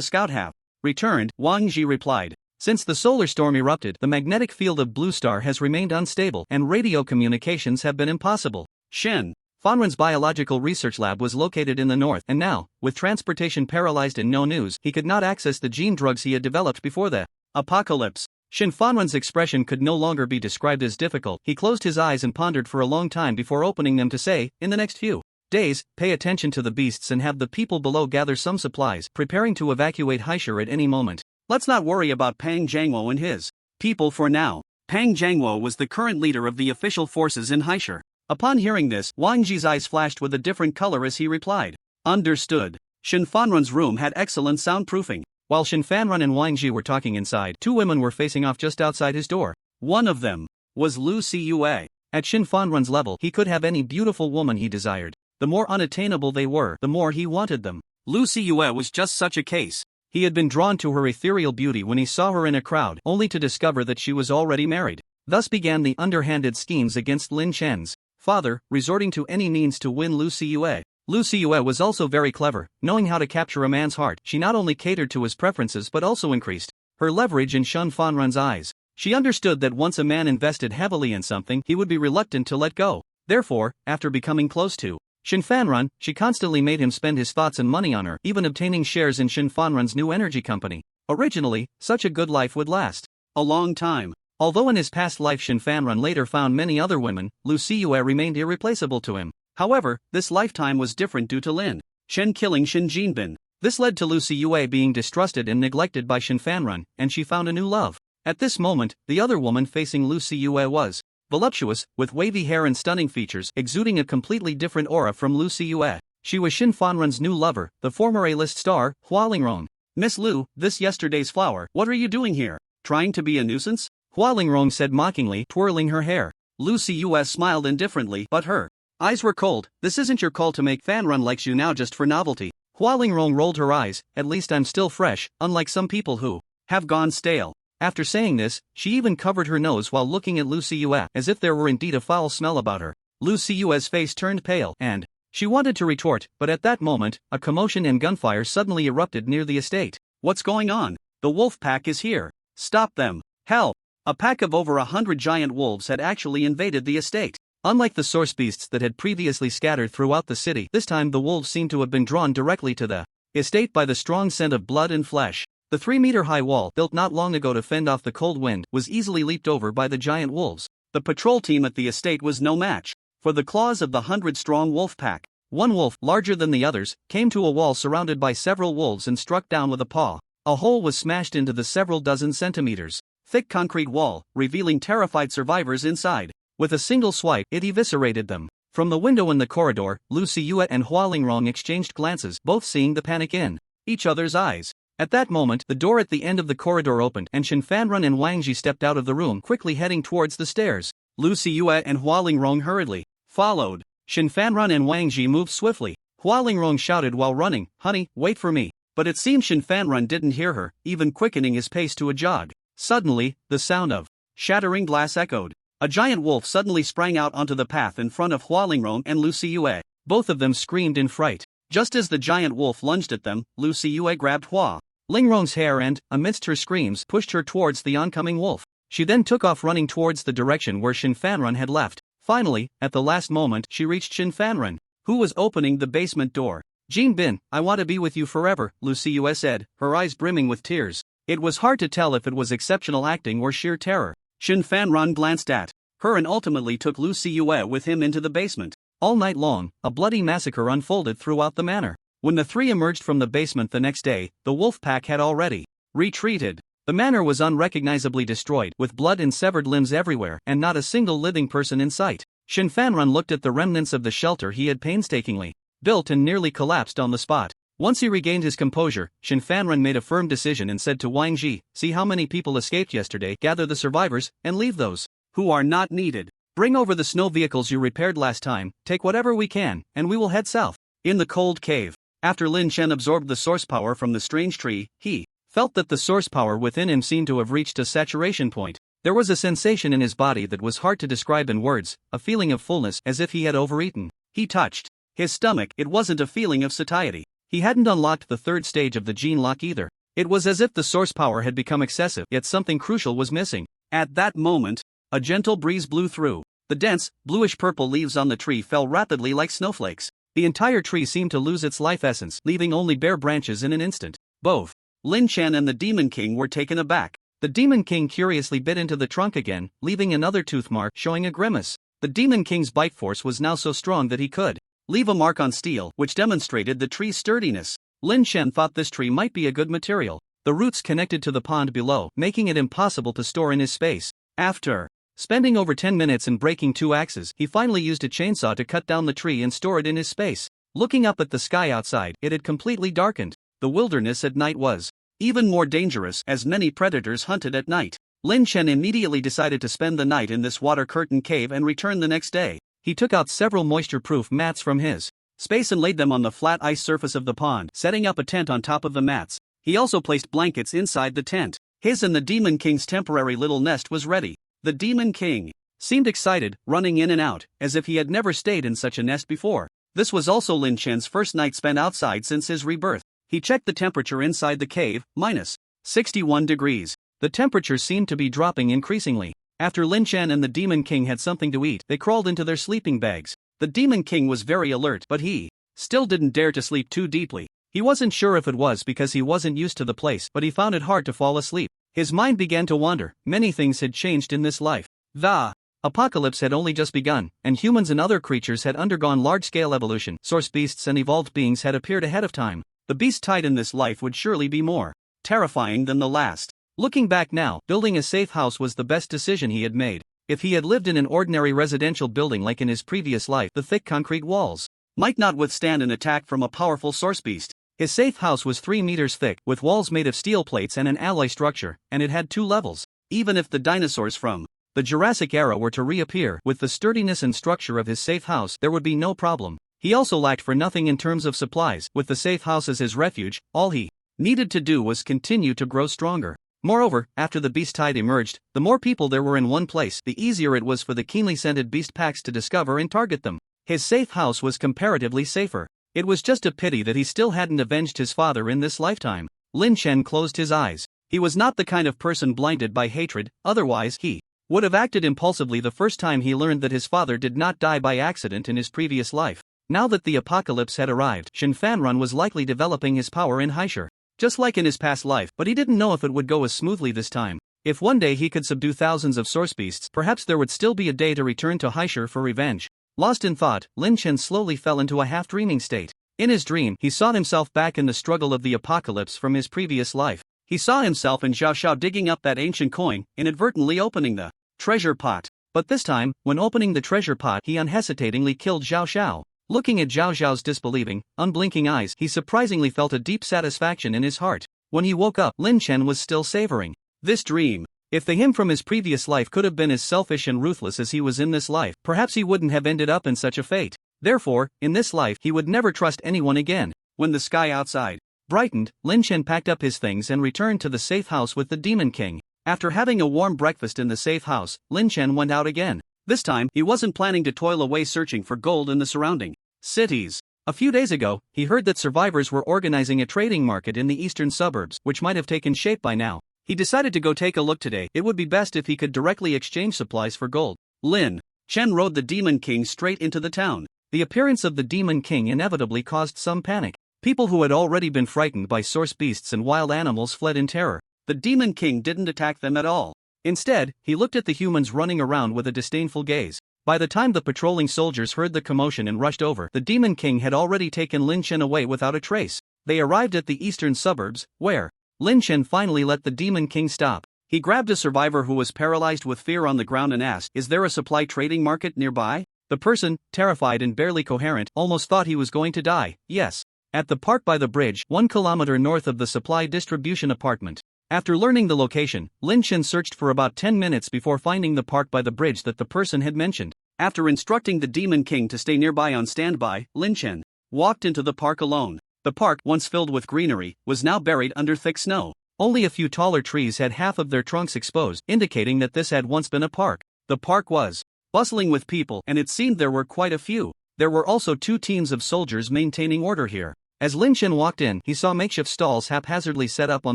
scout have returned," Wang Ji replied. Since the solar storm erupted, the magnetic field of Blue Star has remained unstable and radio communications have been impossible. Shin Fanrun's biological research lab was located in the north, and now, with transportation paralyzed and no news, he could not access the gene drugs he had developed before the apocalypse. Shin Fanrun's expression could no longer be described as difficult. He closed his eyes and pondered for a long time before opening them to say, "In the next few days, pay attention to the beasts and have the people below gather some supplies, preparing to evacuate Haishur at any moment. Let's not worry about Pang Jangwo and his people for now." Pang Jangwo was the current leader of the official forces in Haishur. Upon hearing this, Wang Ji's eyes flashed with a different color as he replied, "Understood." Shin Fanrun's room had excellent soundproofing. While Shin Fanrun and Wang Ji were talking inside, 2 women were facing off just outside his door. One of them was Lu Cua. At Shin Fanrun's level, he could have any beautiful woman he desired. The more unattainable they were, the more he wanted them. Lu Cua was just such a case. He had been drawn to her ethereal beauty when he saw her in a crowd, only to discover that she was already married. Thus began the underhanded schemes against Lin Chen's father, resorting to any means to win Lu Siyue. Lu Siyue was also very clever, knowing how to capture a man's heart. She not only catered to his preferences but also increased her leverage in Shun Fanrun's eyes. She understood that once a man invested heavily in something, he would be reluctant to let go. Therefore, after becoming close to Shin Fanrun, she constantly made him spend his thoughts and money on her, even obtaining shares in Shin Fanrun's new energy company. Originally, such a good life would last a long time. Although in his past life Shin Fanrun later found many other women, Lu Siyue remained irreplaceable to him. However, this lifetime was different due to Lin Chen killing Shin Jinbin. This led to Lu Siyue being distrusted and neglected by Shin Fanrun, and she found a new love. At this moment, the other woman facing Lu Siyue was voluptuous, with wavy hair and stunning features, exuding a completely different aura from Lu Siyue. She was Shin Fanrun's new lover, the former A-list star, Hua Lingrong. "Miss Lu, this yesterday's flower, what are you doing here? Trying to be a nuisance?" Hua Lingrong said mockingly, twirling her hair. Lu Siyue smiled indifferently, but her eyes were cold. "This isn't your call to make Fanrun likes you now just for novelty." Hua Lingrong rolled her eyes. "At least I'm still fresh, unlike some people who have gone stale." After saying this, she even covered her nose while looking at Lu Siyue, as if there were indeed a foul smell about her. Lu Siyue's face turned pale, and she wanted to retort, but at that moment, a commotion and gunfire suddenly erupted near the estate. "What's going on? The wolf pack is here. Stop them. Help!" A pack of over 100 giant wolves had actually invaded the estate. Unlike the source beasts that had previously scattered throughout the city, this time the wolves seemed to have been drawn directly to the estate by the strong scent of blood and flesh. The 3-meter-high wall, built not long ago to fend off the cold wind, was easily leaped over by the giant wolves. The patrol team at the estate was no match for the claws of the 100-strong wolf pack. One wolf, larger than the others, came to a wall surrounded by several wolves and struck down with a paw. A hole was smashed into the several dozen centimeters thick concrete wall, revealing terrified survivors inside. With a single swipe, it eviscerated them. From the window in the corridor, Lu Siyue and Hua Lingrong exchanged glances, both seeing the panic in each other's eyes. At that moment, the door at the end of the corridor opened, and Shin Fanrun and Wang Ji stepped out of the room, quickly heading towards the stairs. Lu Siyue and Hua Lingrong hurriedly followed. Shin Fanrun and Wang Ji moved swiftly. Hua Lingrong shouted while running, "Honey, wait for me." But it seemed Shin Fanrun didn't hear her, even quickening his pace to a jog. Suddenly, the sound of shattering glass echoed. A giant wolf suddenly sprang out onto the path in front of Hua Lingrong and Lu Siyue. Both of them screamed in fright. Just as the giant wolf lunged at them, Lu Siyue grabbed Hua Lingrong's hair and, amidst her screams, pushed her towards the oncoming wolf. She then took off running towards the direction where Shin Fanrun had left. Finally, at the last moment, she reached Shin Fanrun, who was opening the basement door. "Jin Bin, I want to be with you forever," Lu Siyue said, her eyes brimming with tears. It was hard to tell if it was exceptional acting or sheer terror. Shin Fanrun glanced at her and ultimately took Lu Siyue with him into the basement. All night long, a bloody massacre unfolded throughout the manor. When the three emerged from the basement the next day, the wolf pack had already retreated. The manor was unrecognizably destroyed, with blood and severed limbs everywhere, and not a single living person in sight. Shin Fanrun looked at the remnants of the shelter he had painstakingly built and nearly collapsed on the spot. Once he regained his composure, Shin Fanrun made a firm decision and said to Wang Ji, "See how many people escaped yesterday, gather the survivors, and leave those who are not needed. Bring over the snow vehicles you repaired last time, take whatever we can, and we will head south." In the cold cave, after Lin Chen absorbed the source power from the strange tree, he felt that the source power within him seemed to have reached a saturation point. There was a sensation in his body that was hard to describe in words, a feeling of fullness as if he had overeaten. He touched his stomach. It wasn't a feeling of satiety. He hadn't unlocked the third stage of the gene lock either. It was as if the source power had become excessive, yet something crucial was missing. At that moment, a gentle breeze blew through. The dense, bluish-purple leaves on the tree fell rapidly like snowflakes. The entire tree seemed to lose its life essence, leaving only bare branches in an instant. Both Lin Chen and the Demon King were taken aback. The Demon King curiously bit into the trunk again, leaving another tooth mark showing a grimace. The Demon King's bite force was now so strong that he could leave a mark on steel, which demonstrated the tree's sturdiness. Lin Chen thought this tree might be a good material. The roots connected to the pond below, making it impossible to store in his space. After spending over 10 minutes and breaking 2 axes, he finally used a chainsaw to cut down the tree and store it in his space. Looking up at the sky outside, it had completely darkened. The wilderness at night was even more dangerous, as many predators hunted at night. Lin Chen immediately decided to spend the night in this water-curtained cave and return the next day. He took out several moisture-proof mats from his space and laid them on the flat ice surface of the pond, setting up a tent on top of the mats. He also placed blankets inside the tent. His and the Demon King's temporary little nest was ready. The Demon King seemed excited, running in and out, as if he had never stayed in such a nest before. This was also Lin Chen's first night spent outside since his rebirth. He checked the temperature inside the cave, minus 61 degrees. The temperature seemed to be dropping increasingly. After Lin Chen and the Demon King had something to eat, they crawled into their sleeping bags. The Demon King was very alert, but he still didn't dare to sleep too deeply. He wasn't sure if it was because he wasn't used to the place, but he found it hard to fall asleep. His mind began to wander. Many things had changed in this life. The apocalypse had only just begun, and humans and other creatures had undergone large-scale evolution. Source beasts and evolved beings had appeared ahead of time. The beast type in this life would surely be more terrifying than the last. Looking back now, building a safe house was the best decision he had made. If he had lived in an ordinary residential building like in his previous life, the thick concrete walls might not withstand an attack from a powerful source beast. His safe house was 3 meters thick, with walls made of steel plates and an alloy structure, and it had 2 levels. Even if the dinosaurs from the Jurassic era were to reappear, with the sturdiness and structure of his safe house, there would be no problem. He also lacked for nothing in terms of supplies. With the safe house as his refuge, all he needed to do was continue to grow stronger. Moreover, after the beast tide emerged, the more people there were in one place, the easier it was for the keenly scented beast packs to discover and target them. His safe house was comparatively safer. It was just a pity that he still hadn't avenged his father in this lifetime. Lin Chen closed his eyes. He was not the kind of person blinded by hatred, otherwise he would have acted impulsively the first time he learned that his father did not die by accident in his previous life. Now that the apocalypse had arrived, Shin Fanrun was likely developing his power in Haishur, just like in his past life, but he didn't know if it would go as smoothly this time. If one day he could subdue thousands of source beasts, perhaps there would still be a day to return to Haishur for revenge. Lost in thought, Lin Chen slowly fell into a half-dreaming state. In his dream, he saw himself back in the struggle of the apocalypse from his previous life. He saw himself and Zhao Xiao digging up that ancient coin, inadvertently opening the treasure pot. But this time, when opening the treasure pot, he unhesitatingly killed Zhao Xiao. Looking at Zhao Xiao's disbelieving, unblinking eyes, he surprisingly felt a deep satisfaction in his heart. When he woke up, Lin Chen was still savoring this dream. If the him from his previous life could have been as selfish and ruthless as he was in this life, perhaps he wouldn't have ended up in such a fate. Therefore, in this life, he would never trust anyone again. When the sky outside brightened, Lin Chen packed up his things and returned to the safe house with the Demon King. After having a warm breakfast in the safe house, Lin Chen went out again. This time, he wasn't planning to toil away searching for gold in the surrounding cities. A few days ago, he heard that survivors were organizing a trading market in the eastern suburbs, which might have taken shape by now. He decided to go take a look today. It would be best if he could directly exchange supplies for gold. Lin Chen rode the Demon King straight into the town. The appearance of the Demon King inevitably caused some panic. People who had already been frightened by source beasts and wild animals fled in terror. The Demon King didn't attack them at all. Instead, he looked at the humans running around with a disdainful gaze. By the time the patrolling soldiers heard the commotion and rushed over, the Demon King had already taken Lin Chen away without a trace. They arrived at the eastern suburbs, where Lin Chen finally let the Demon King stop. He grabbed a survivor who was paralyzed with fear on the ground and asked, "Is there a supply trading market nearby?" The person, terrified and barely coherent, almost thought he was going to die. Yes. At the park by the bridge, 1 kilometer north of the supply distribution apartment. After learning the location, Lin Chen searched for about 10 minutes before finding the park by the bridge that the person had mentioned. After instructing the Demon King to stay nearby on standby, Lin Chen walked into the park alone. The park, once filled with greenery, was now buried under thick snow. Only a few taller trees had half of their trunks exposed, indicating that this had once been a park. The park was bustling with people, and it seemed there were quite a few. There were also 2 teams of soldiers maintaining order here. As Lin Chen walked in, he saw makeshift stalls haphazardly set up on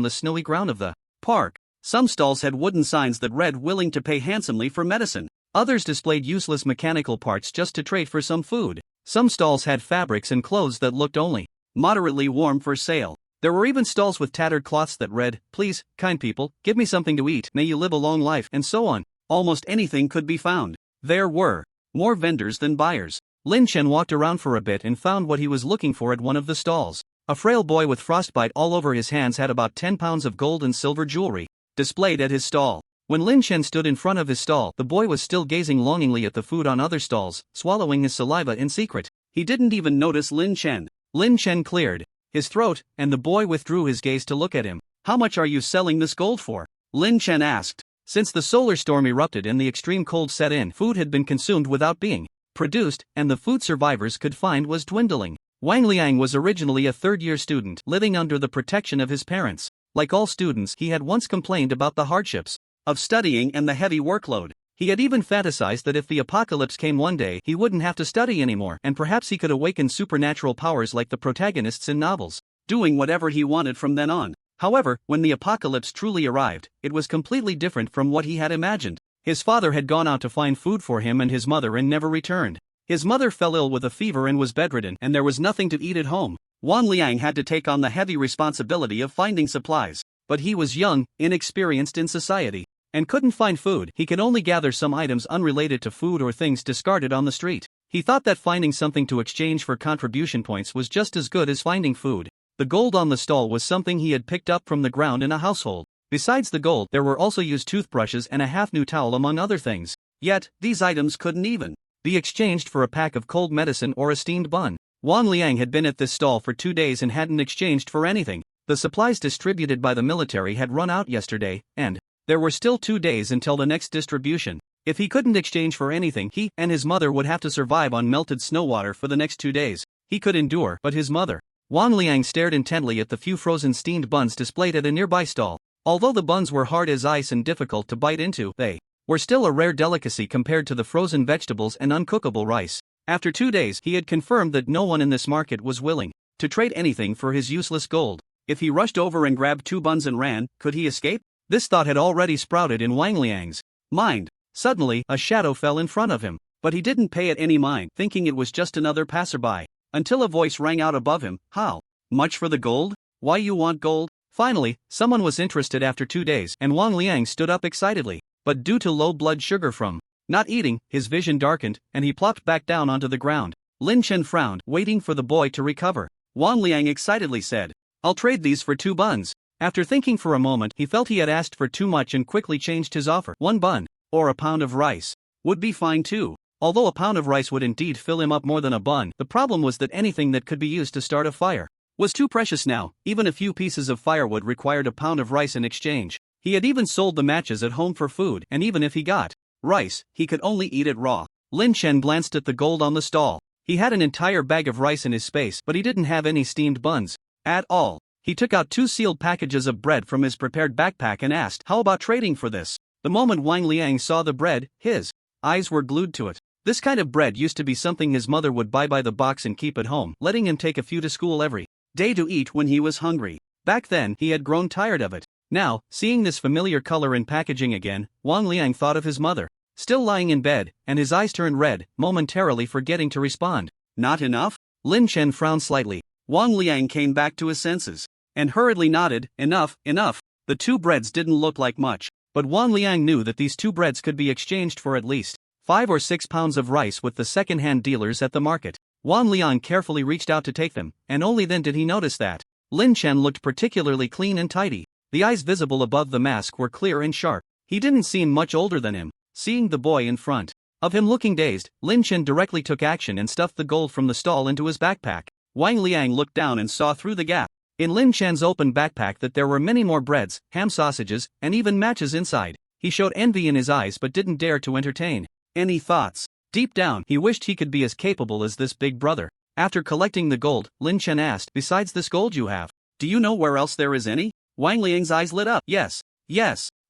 the snowy ground of the park. Some stalls had wooden signs that read "willing to pay handsomely for medicine." Others displayed useless mechanical parts just to trade for some food. Some stalls had fabrics and clothes that looked only moderately warm for sale. There were even stalls with tattered cloths that read, "Please, kind people, give me something to eat, may you live a long life," and so on. Almost anything could be found. There were more vendors than buyers. Lin Chen walked around for a bit and found what he was looking for at one of the stalls. A frail boy with frostbite all over his hands had about 10 pounds of gold and silver jewelry displayed at his stall. When Lin Chen stood in front of his stall, the boy was still gazing longingly at the food on other stalls, swallowing his saliva in secret. He didn't even notice Lin Chen. Lin Chen cleared his throat, and the boy withdrew his gaze to look at him. "How much are you selling this gold for?" Lin Chen asked. Since the solar storm erupted and the extreme cold set in, food had been consumed without being produced, and the food survivors could find was dwindling. Wang Liang was originally a third-year student, living under the protection of his parents. Like all students, he had once complained about the hardships of studying and the heavy workload. He had even fantasized that if the apocalypse came one day, he wouldn't have to study anymore, and perhaps he could awaken supernatural powers like the protagonists in novels, doing whatever he wanted from then on. However, when the apocalypse truly arrived, it was completely different from what he had imagined. His father had gone out to find food for him and his mother and never returned. His mother fell ill with a fever and was bedridden, and there was nothing to eat at home. Wan Liang had to take on the heavy responsibility of finding supplies, but he was young, inexperienced in society, and couldn't find food. He could only gather some items unrelated to food or things discarded on the street. He thought that finding something to exchange for contribution points was just as good as finding food. The gold on the stall was something he had picked up from the ground in a household. Besides the gold, there were also used toothbrushes and a half-new towel among other things. Yet, these items couldn't even be exchanged for a pack of cold medicine or a steamed bun. Wan Liang had been at this stall for 2 days and hadn't exchanged for anything. The supplies distributed by the military had run out yesterday, and there were still 2 days until the next distribution. If he couldn't exchange for anything, he and his mother would have to survive on melted snow water for the next 2 days. He could endure, but his mother. Wan Liang stared intently at the few frozen steamed buns displayed at a nearby stall. Although the buns were hard as ice and difficult to bite into, they were still a rare delicacy compared to the frozen vegetables and uncookable rice. After 2 days, he had confirmed that no one in this market was willing to trade anything for his useless gold. If he rushed over and grabbed 2 buns and ran, could he escape? This thought had already sprouted in Wang Liang's mind. Suddenly, a shadow fell in front of him, but he didn't pay it any mind, thinking it was just another passerby, until a voice rang out above him. How much for the gold? Why you want gold? Finally, someone was interested after 2 days, and Wang Liang stood up excitedly. But due to low blood sugar from not eating, his vision darkened, and he plopped back down onto the ground. Lin Chen frowned, waiting for the boy to recover. Wang Liang excitedly said, "I'll trade these for 2 buns." After thinking for a moment, he felt he had asked for too much and quickly changed his offer. 1 bun, or a pound of rice, would be fine too. Although a pound of rice would indeed fill him up more than a bun, the problem was that anything that could be used to start a fire was too precious now. Even a few pieces of firewood required a pound of rice in exchange. He had even sold the matches at home for food, and even if he got rice, he could only eat it raw. Lin Chen glanced at the gold on the stall. He had an entire bag of rice in his space, but he didn't have any steamed buns at all. He took out 2 sealed packages of bread from his prepared backpack and asked, "How about trading for this?" The moment Wang Liang saw the bread, his eyes were glued to it. This kind of bread used to be something his mother would buy by the box and keep at home, letting him take a few to school every day to eat when he was hungry. Back then, he had grown tired of it. Now, seeing this familiar color in packaging again, Wang Liang thought of his mother, still lying in bed, and his eyes turned red, momentarily forgetting to respond. Not enough? Lin Chen frowned slightly. Wang Liang came back to his senses and hurriedly nodded. Enough, enough. The 2 breads didn't look like much, but Wang Liang knew that these 2 breads could be exchanged for at least 5 or 6 pounds of rice with the second-hand dealers at the market. Wang Liang carefully reached out to take them, and only then did he notice that Lin Chen looked particularly clean and tidy. The eyes visible above the mask were clear and sharp. He didn't seem much older than him. Seeing the boy in front of him looking dazed, Lin Chen directly took action and stuffed the gold from the stall into his backpack. Wang Liang looked down and saw through the gap in Lin Chen's open backpack that there were many more breads, ham sausages, and even matches inside. He showed envy in his eyes but didn't dare to entertain any thoughts. Deep down, he wished he could be as capable as this big brother. After collecting the gold, Lin Chen asked, "Besides this gold you have, do you know where else there is any?" Wang Liang's eyes lit up. Yes.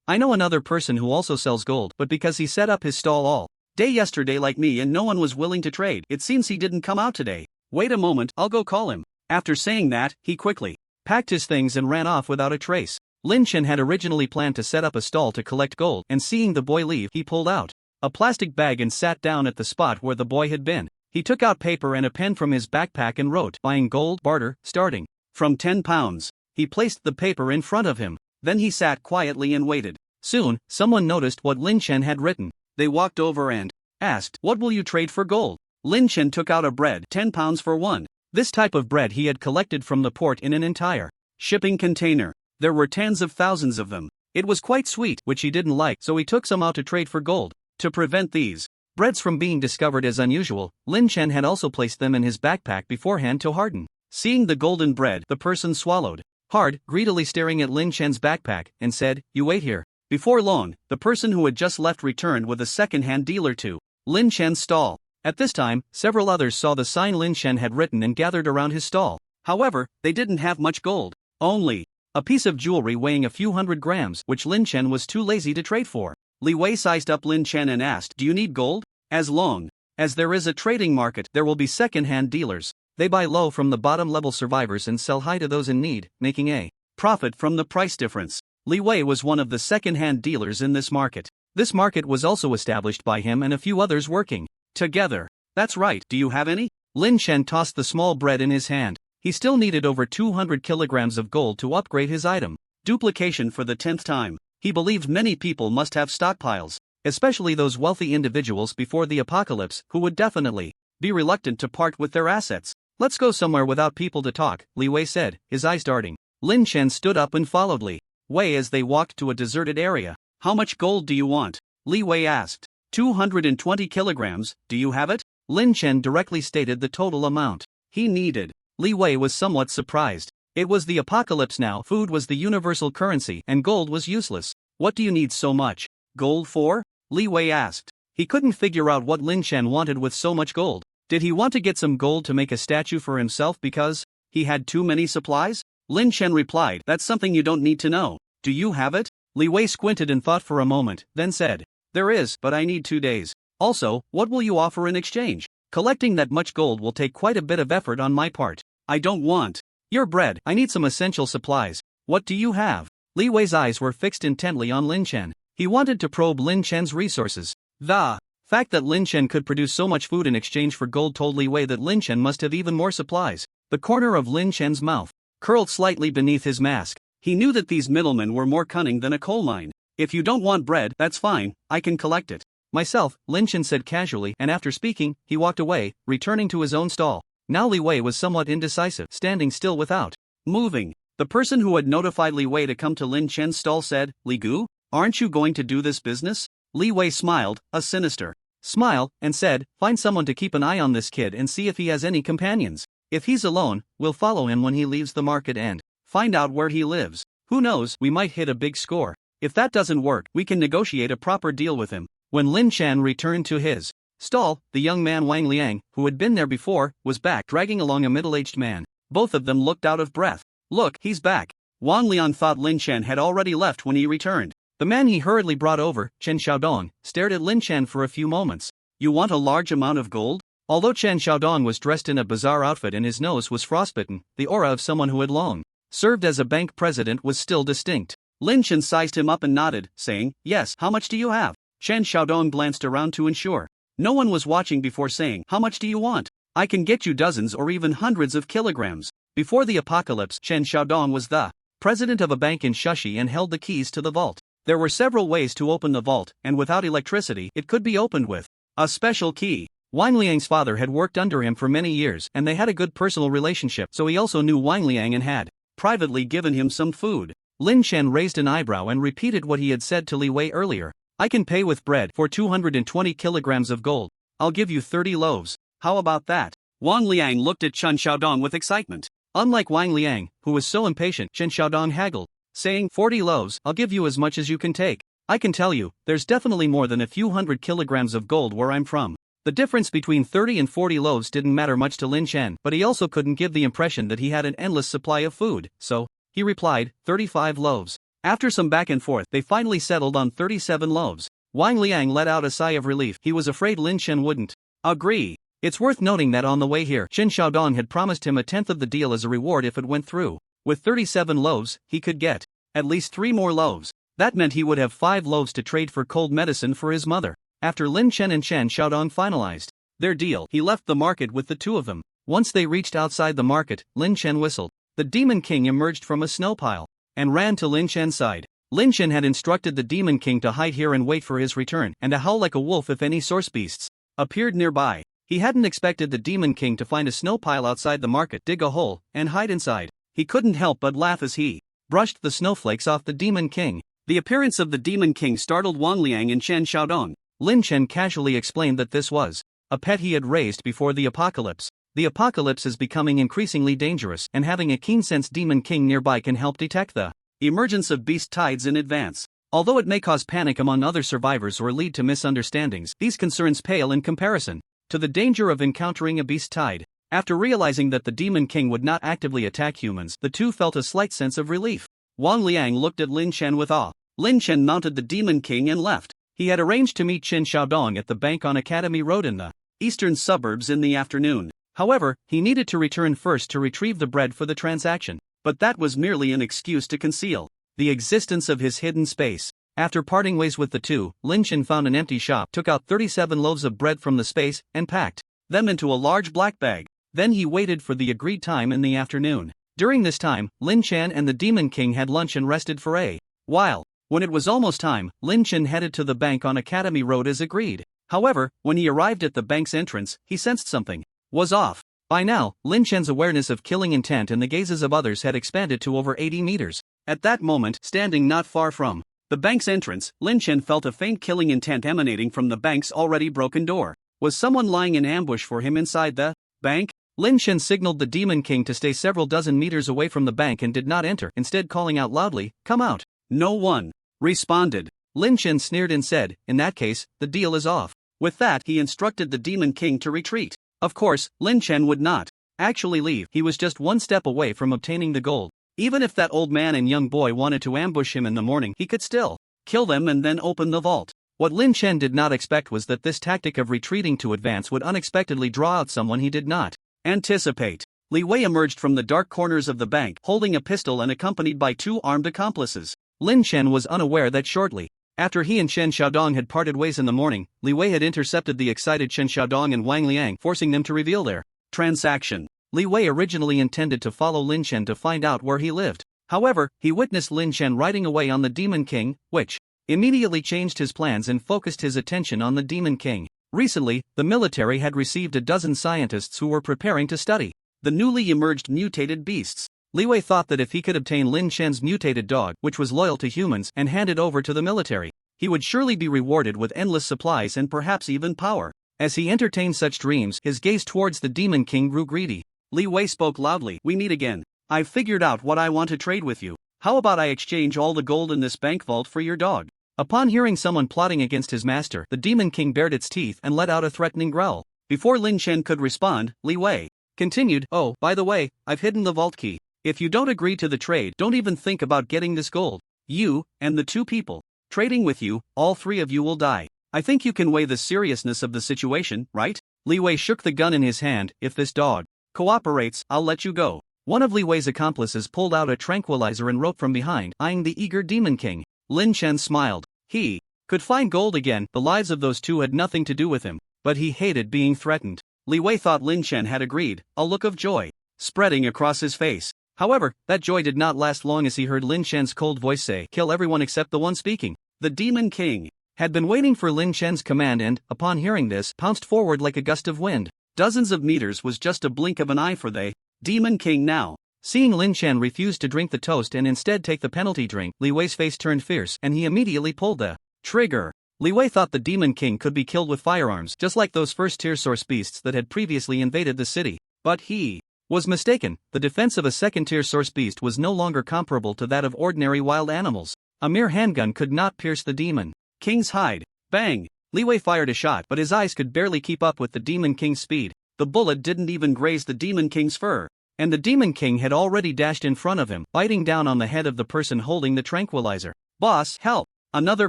I know another person who also sells gold, but because he set up his stall all day yesterday like me and no one was willing to trade, it seems he didn't come out today. Wait a moment, I'll go call him." After saying that, he quickly packed his things and ran off without a trace. Lin Chen had originally planned to set up a stall to collect gold, and seeing the boy leave, he pulled out a plastic bag and sat down at the spot where the boy had been. He took out paper and a pen from his backpack and wrote, "Buying gold, barter, starting from 10 pounds. He placed the paper in front of him. Then he sat quietly and waited. Soon, someone noticed what Lin Chen had written. They walked over and asked, "What will you trade for gold?" Lin Chen took out a bread, 10 pounds for one. This type of bread he had collected from the port in an entire shipping container. There were tens of thousands of them. It was quite sweet, which he didn't like, so he took some out to trade for gold. To prevent these breads from being discovered as unusual, Lin Chen had also placed them in his backpack beforehand to harden. Seeing the golden bread, the person swallowed hard, greedily staring at Lin Chen's backpack, and said, "You wait here." Before long, the person who had just left returned with a second-hand dealer to Lin Chen's stall. At this time, several others saw the sign Lin Chen had written and gathered around his stall. However, they didn't have much gold. Only a piece of jewelry weighing a few hundred grams, which Lin Chen was too lazy to trade for. Li Wei sized up Lin Chen and asked, "Do you need gold?" As long as there is a trading market, there will be second-hand dealers. They buy low from the bottom-level survivors and sell high to those in need, making a profit from the price difference. Li Wei was one of the second-hand dealers in this market. This market was also established by him and a few others working together. "That's right, do you have any?" Lin Chen tossed the small bread in his hand. He still needed over 200 kilograms of gold to upgrade his item. Duplication for the 10th time. He believed many people must have stockpiles, especially those wealthy individuals before the apocalypse who would definitely be reluctant to part with their assets. "Let's go somewhere without people to talk," Li Wei said, his eyes darting. Lin Chen stood up and followed Li Wei as they walked to a deserted area. "How much gold do you want?" Li Wei asked. 220 kilograms, do you have it?" Lin Chen directly stated the total amount he needed. Li Wei was somewhat surprised. It was the apocalypse now, food was the universal currency and gold was useless. "What do you need so much gold for?" Li Wei asked. He couldn't figure out what Lin Chen wanted with so much gold. Did he want to get some gold to make a statue for himself because he had too many supplies? Lin Chen replied, "That's something you don't need to know. Do you have it?" Li Wei squinted and thought for a moment, then said, "There is, but I need 2 days. Also, what will you offer in exchange? Collecting that much gold will take quite a bit of effort on my part. I don't want your bread, I need some essential supplies. What do you have?" Li Wei's eyes were fixed intently on Lin Chen. He wanted to probe Lin Chen's resources. The fact that Lin Chen could produce so much food in exchange for gold told Li Wei that Lin Chen must have even more supplies. The corner of Lin Chen's mouth curled slightly beneath his mask. He knew that these middlemen were more cunning than a coal mine. "If you don't want bread, that's fine, I can collect it myself," Lin Chen said casually, and after speaking, he walked away, returning to his own stall. Now Li Wei was somewhat indecisive, standing still without moving. The person who had notified Li Wei to come to Lin Chen's stall said, "Li Gu, aren't you going to do this business?" Li Wei smiled, a sinister smile, and said, "Find someone to keep an eye on this kid and see if he has any companions. If he's alone, we'll follow him when he leaves the market and find out where he lives. Who knows, we might hit a big score. If that doesn't work, we can negotiate a proper deal with him." When Lin Chen returned to his stall, the young man Wang Liang, who had been there before, was back, dragging along a middle-aged man. Both of them looked out of breath. "Look, he's back." Wang Liang thought Lin Chen had already left when he returned. The man he hurriedly brought over, Chen Xiaodong, stared at Lin Chen for a few moments. "You want a large amount of gold?" Although Chen Xiaodong was dressed in a bizarre outfit and his nose was frostbitten, the aura of someone who had long served as a bank president was still distinct. Lin Chen sized him up and nodded, saying, "Yes, how much do you have?" Chen Xiaodong glanced around to ensure no one was watching before saying, "How much do you want? I can get you dozens or even hundreds of kilograms." Before the apocalypse, Chen Xiaodong was the president of a bank in Shushi and held the keys to the vault. There were several ways to open the vault, and without electricity, it could be opened with a special key. Wang Liang's father had worked under him for many years and they had a good personal relationship, so he also knew Wang Liang and had privately given him some food. Lin Chen raised an eyebrow and repeated what he had said to Li Wei earlier. "I can pay with bread for 220 kilograms of gold. I'll give you 30 loaves. How about that?" Wang Liang looked at Chen Xiaodong with excitement. Unlike Wang Liang, who was so impatient, Chen Xiaodong haggled, saying, 40 loaves, I'll give you as much as you can take. I can tell you, there's definitely more than a few hundred kilograms of gold where I'm from." The difference between 30 and 40 loaves didn't matter much to Lin Chen, but he also couldn't give the impression that he had an endless supply of food, so he replied, 35 loaves. After some back and forth, they finally settled on 37 loaves. Wang Liang let out a sigh of relief. He was afraid Lin Chen wouldn't agree. It's worth noting that on the way here, Chen Xiaodong had promised him a tenth of the deal as a reward if it went through. With 37 loaves, he could get at least 3 more loaves. That meant he would have 5 loaves to trade for cold medicine for his mother. After Lin Chen and Chen Xiaodong finalized their deal, he left the market with the two of them. Once they reached outside the market, Lin Chen whistled. The Demon King emerged from a snow pile and ran to Lin Chen's side. Lin Chen had instructed the Demon King to hide here and wait for his return, and to howl like a wolf if any source beasts appeared nearby. He hadn't expected the Demon King to find a snow pile outside the market, dig a hole, and hide inside. He couldn't help but laugh as he brushed the snowflakes off the Demon King. The appearance of the Demon King startled Wang Liang and Chen Xiaodong. Lin Chen casually explained that this was a pet he had raised before the apocalypse. The apocalypse is becoming increasingly dangerous, and having a keen-sensed Demon King nearby can help detect the emergence of beast tides in advance. Although it may cause panic among other survivors or lead to misunderstandings, these concerns pale in comparison to the danger of encountering a beast tide. After realizing that the Demon King would not actively attack humans, the two felt a slight sense of relief. Wang Liang looked at Lin Chen with awe. Lin Chen mounted the Demon King and left. He had arranged to meet Qin Xiaodong at the bank on Academy Road in the eastern suburbs in the afternoon. However, he needed to return first to retrieve the bread for the transaction, but that was merely an excuse to conceal the existence of his hidden space. After parting ways with the two, Lin Chen found an empty shop, took out 37 loaves of bread from the space, and packed them into a large black bag. Then he waited for the agreed time in the afternoon. During this time, Lin Chen and the Demon King had lunch and rested for a while. When it was almost time, Lin Chen headed to the bank on Academy Road as agreed. However, when he arrived at the bank's entrance, he sensed something was off. By now, Lin Chen's awareness of killing intent in the gazes of others had expanded to over 80 meters. At that moment, standing not far from the bank's entrance, Lin Chen felt a faint killing intent emanating from the bank's already broken door. Was someone lying in ambush for him inside the bank? Lin Chen signaled the Demon King to stay several dozen meters away from the bank and did not enter, instead calling out loudly, "Come out." No one responded. Lin Chen sneered and said, "In that case, the deal is off." With that, he instructed the Demon King to retreat. Of course, Lin Chen would not actually leave. He was just one step away from obtaining the gold. Even if that old man and young boy wanted to ambush him in the morning, he could still kill them and then open the vault. What Lin Chen did not expect was that this tactic of retreating to advance would unexpectedly draw out someone he did not anticipate. Li Wei emerged from the dark corners of the bank, holding a pistol and accompanied by two armed accomplices. Lin Chen was unaware that shortly after he and Chen Xiaodong had parted ways in the morning, Li Wei had intercepted the excited Chen Xiaodong and Wang Liang, forcing them to reveal their transaction. Li Wei originally intended to follow Lin Chen to find out where he lived. However, he witnessed Lin Chen riding away on the Demon King, which immediately changed his plans and focused his attention on the Demon King. Recently, the military had received a dozen scientists who were preparing to study the newly emerged mutated beasts. Li Wei thought that if he could obtain Lin Chen's mutated dog, which was loyal to humans, and hand it over to the military, he would surely be rewarded with endless supplies and perhaps even power. As he entertained such dreams, his gaze towards the Demon King grew greedy. Li Wei spoke loudly, "We meet again. I've figured out what I want to trade with you. How about I exchange all the gold in this bank vault for your dog?" Upon hearing someone plotting against his master, the Demon King bared its teeth and let out a threatening growl. Before Lin Chen could respond, Li Wei continued, "Oh, by the way, I've hidden the vault key. If you don't agree to the trade, don't even think about getting this gold. You, and the two people trading with you, all three of you will die. I think you can weigh the seriousness of the situation, right?" Li Wei shook the gun in his hand. "If this dog cooperates, I'll let you go." One of Li Wei's accomplices pulled out a tranquilizer and wrote from behind, eyeing the eager Demon King. Lin Chen smiled. He could find gold again. The lives of those two had nothing to do with him, but he hated being threatened. Li Wei thought Lin Chen had agreed, a look of joy spreading across his face. However, that joy did not last long as he heard Lin Chen's cold voice say, "Kill everyone except the one speaking." The Demon King had been waiting for Lin Chen's command and, upon hearing this, pounced forward like a gust of wind. Dozens of meters was just a blink of an eye for the Demon King now. Seeing Lin Chen refuse to drink the toast and instead take the penalty drink, Li Wei's face turned fierce and he immediately pulled the trigger. Li Wei thought the Demon King could be killed with firearms, just like those first-tier source beasts that had previously invaded the city. But he was mistaken. The defense of a second-tier source beast was no longer comparable to that of ordinary wild animals. A mere handgun could not pierce the Demon King's hide. Bang! Li Wei fired a shot, but his eyes could barely keep up with the Demon King's speed. The bullet didn't even graze the Demon King's fur, and the Demon King had already dashed in front of him, biting down on the head of the person holding the tranquilizer. "Boss, help!" Another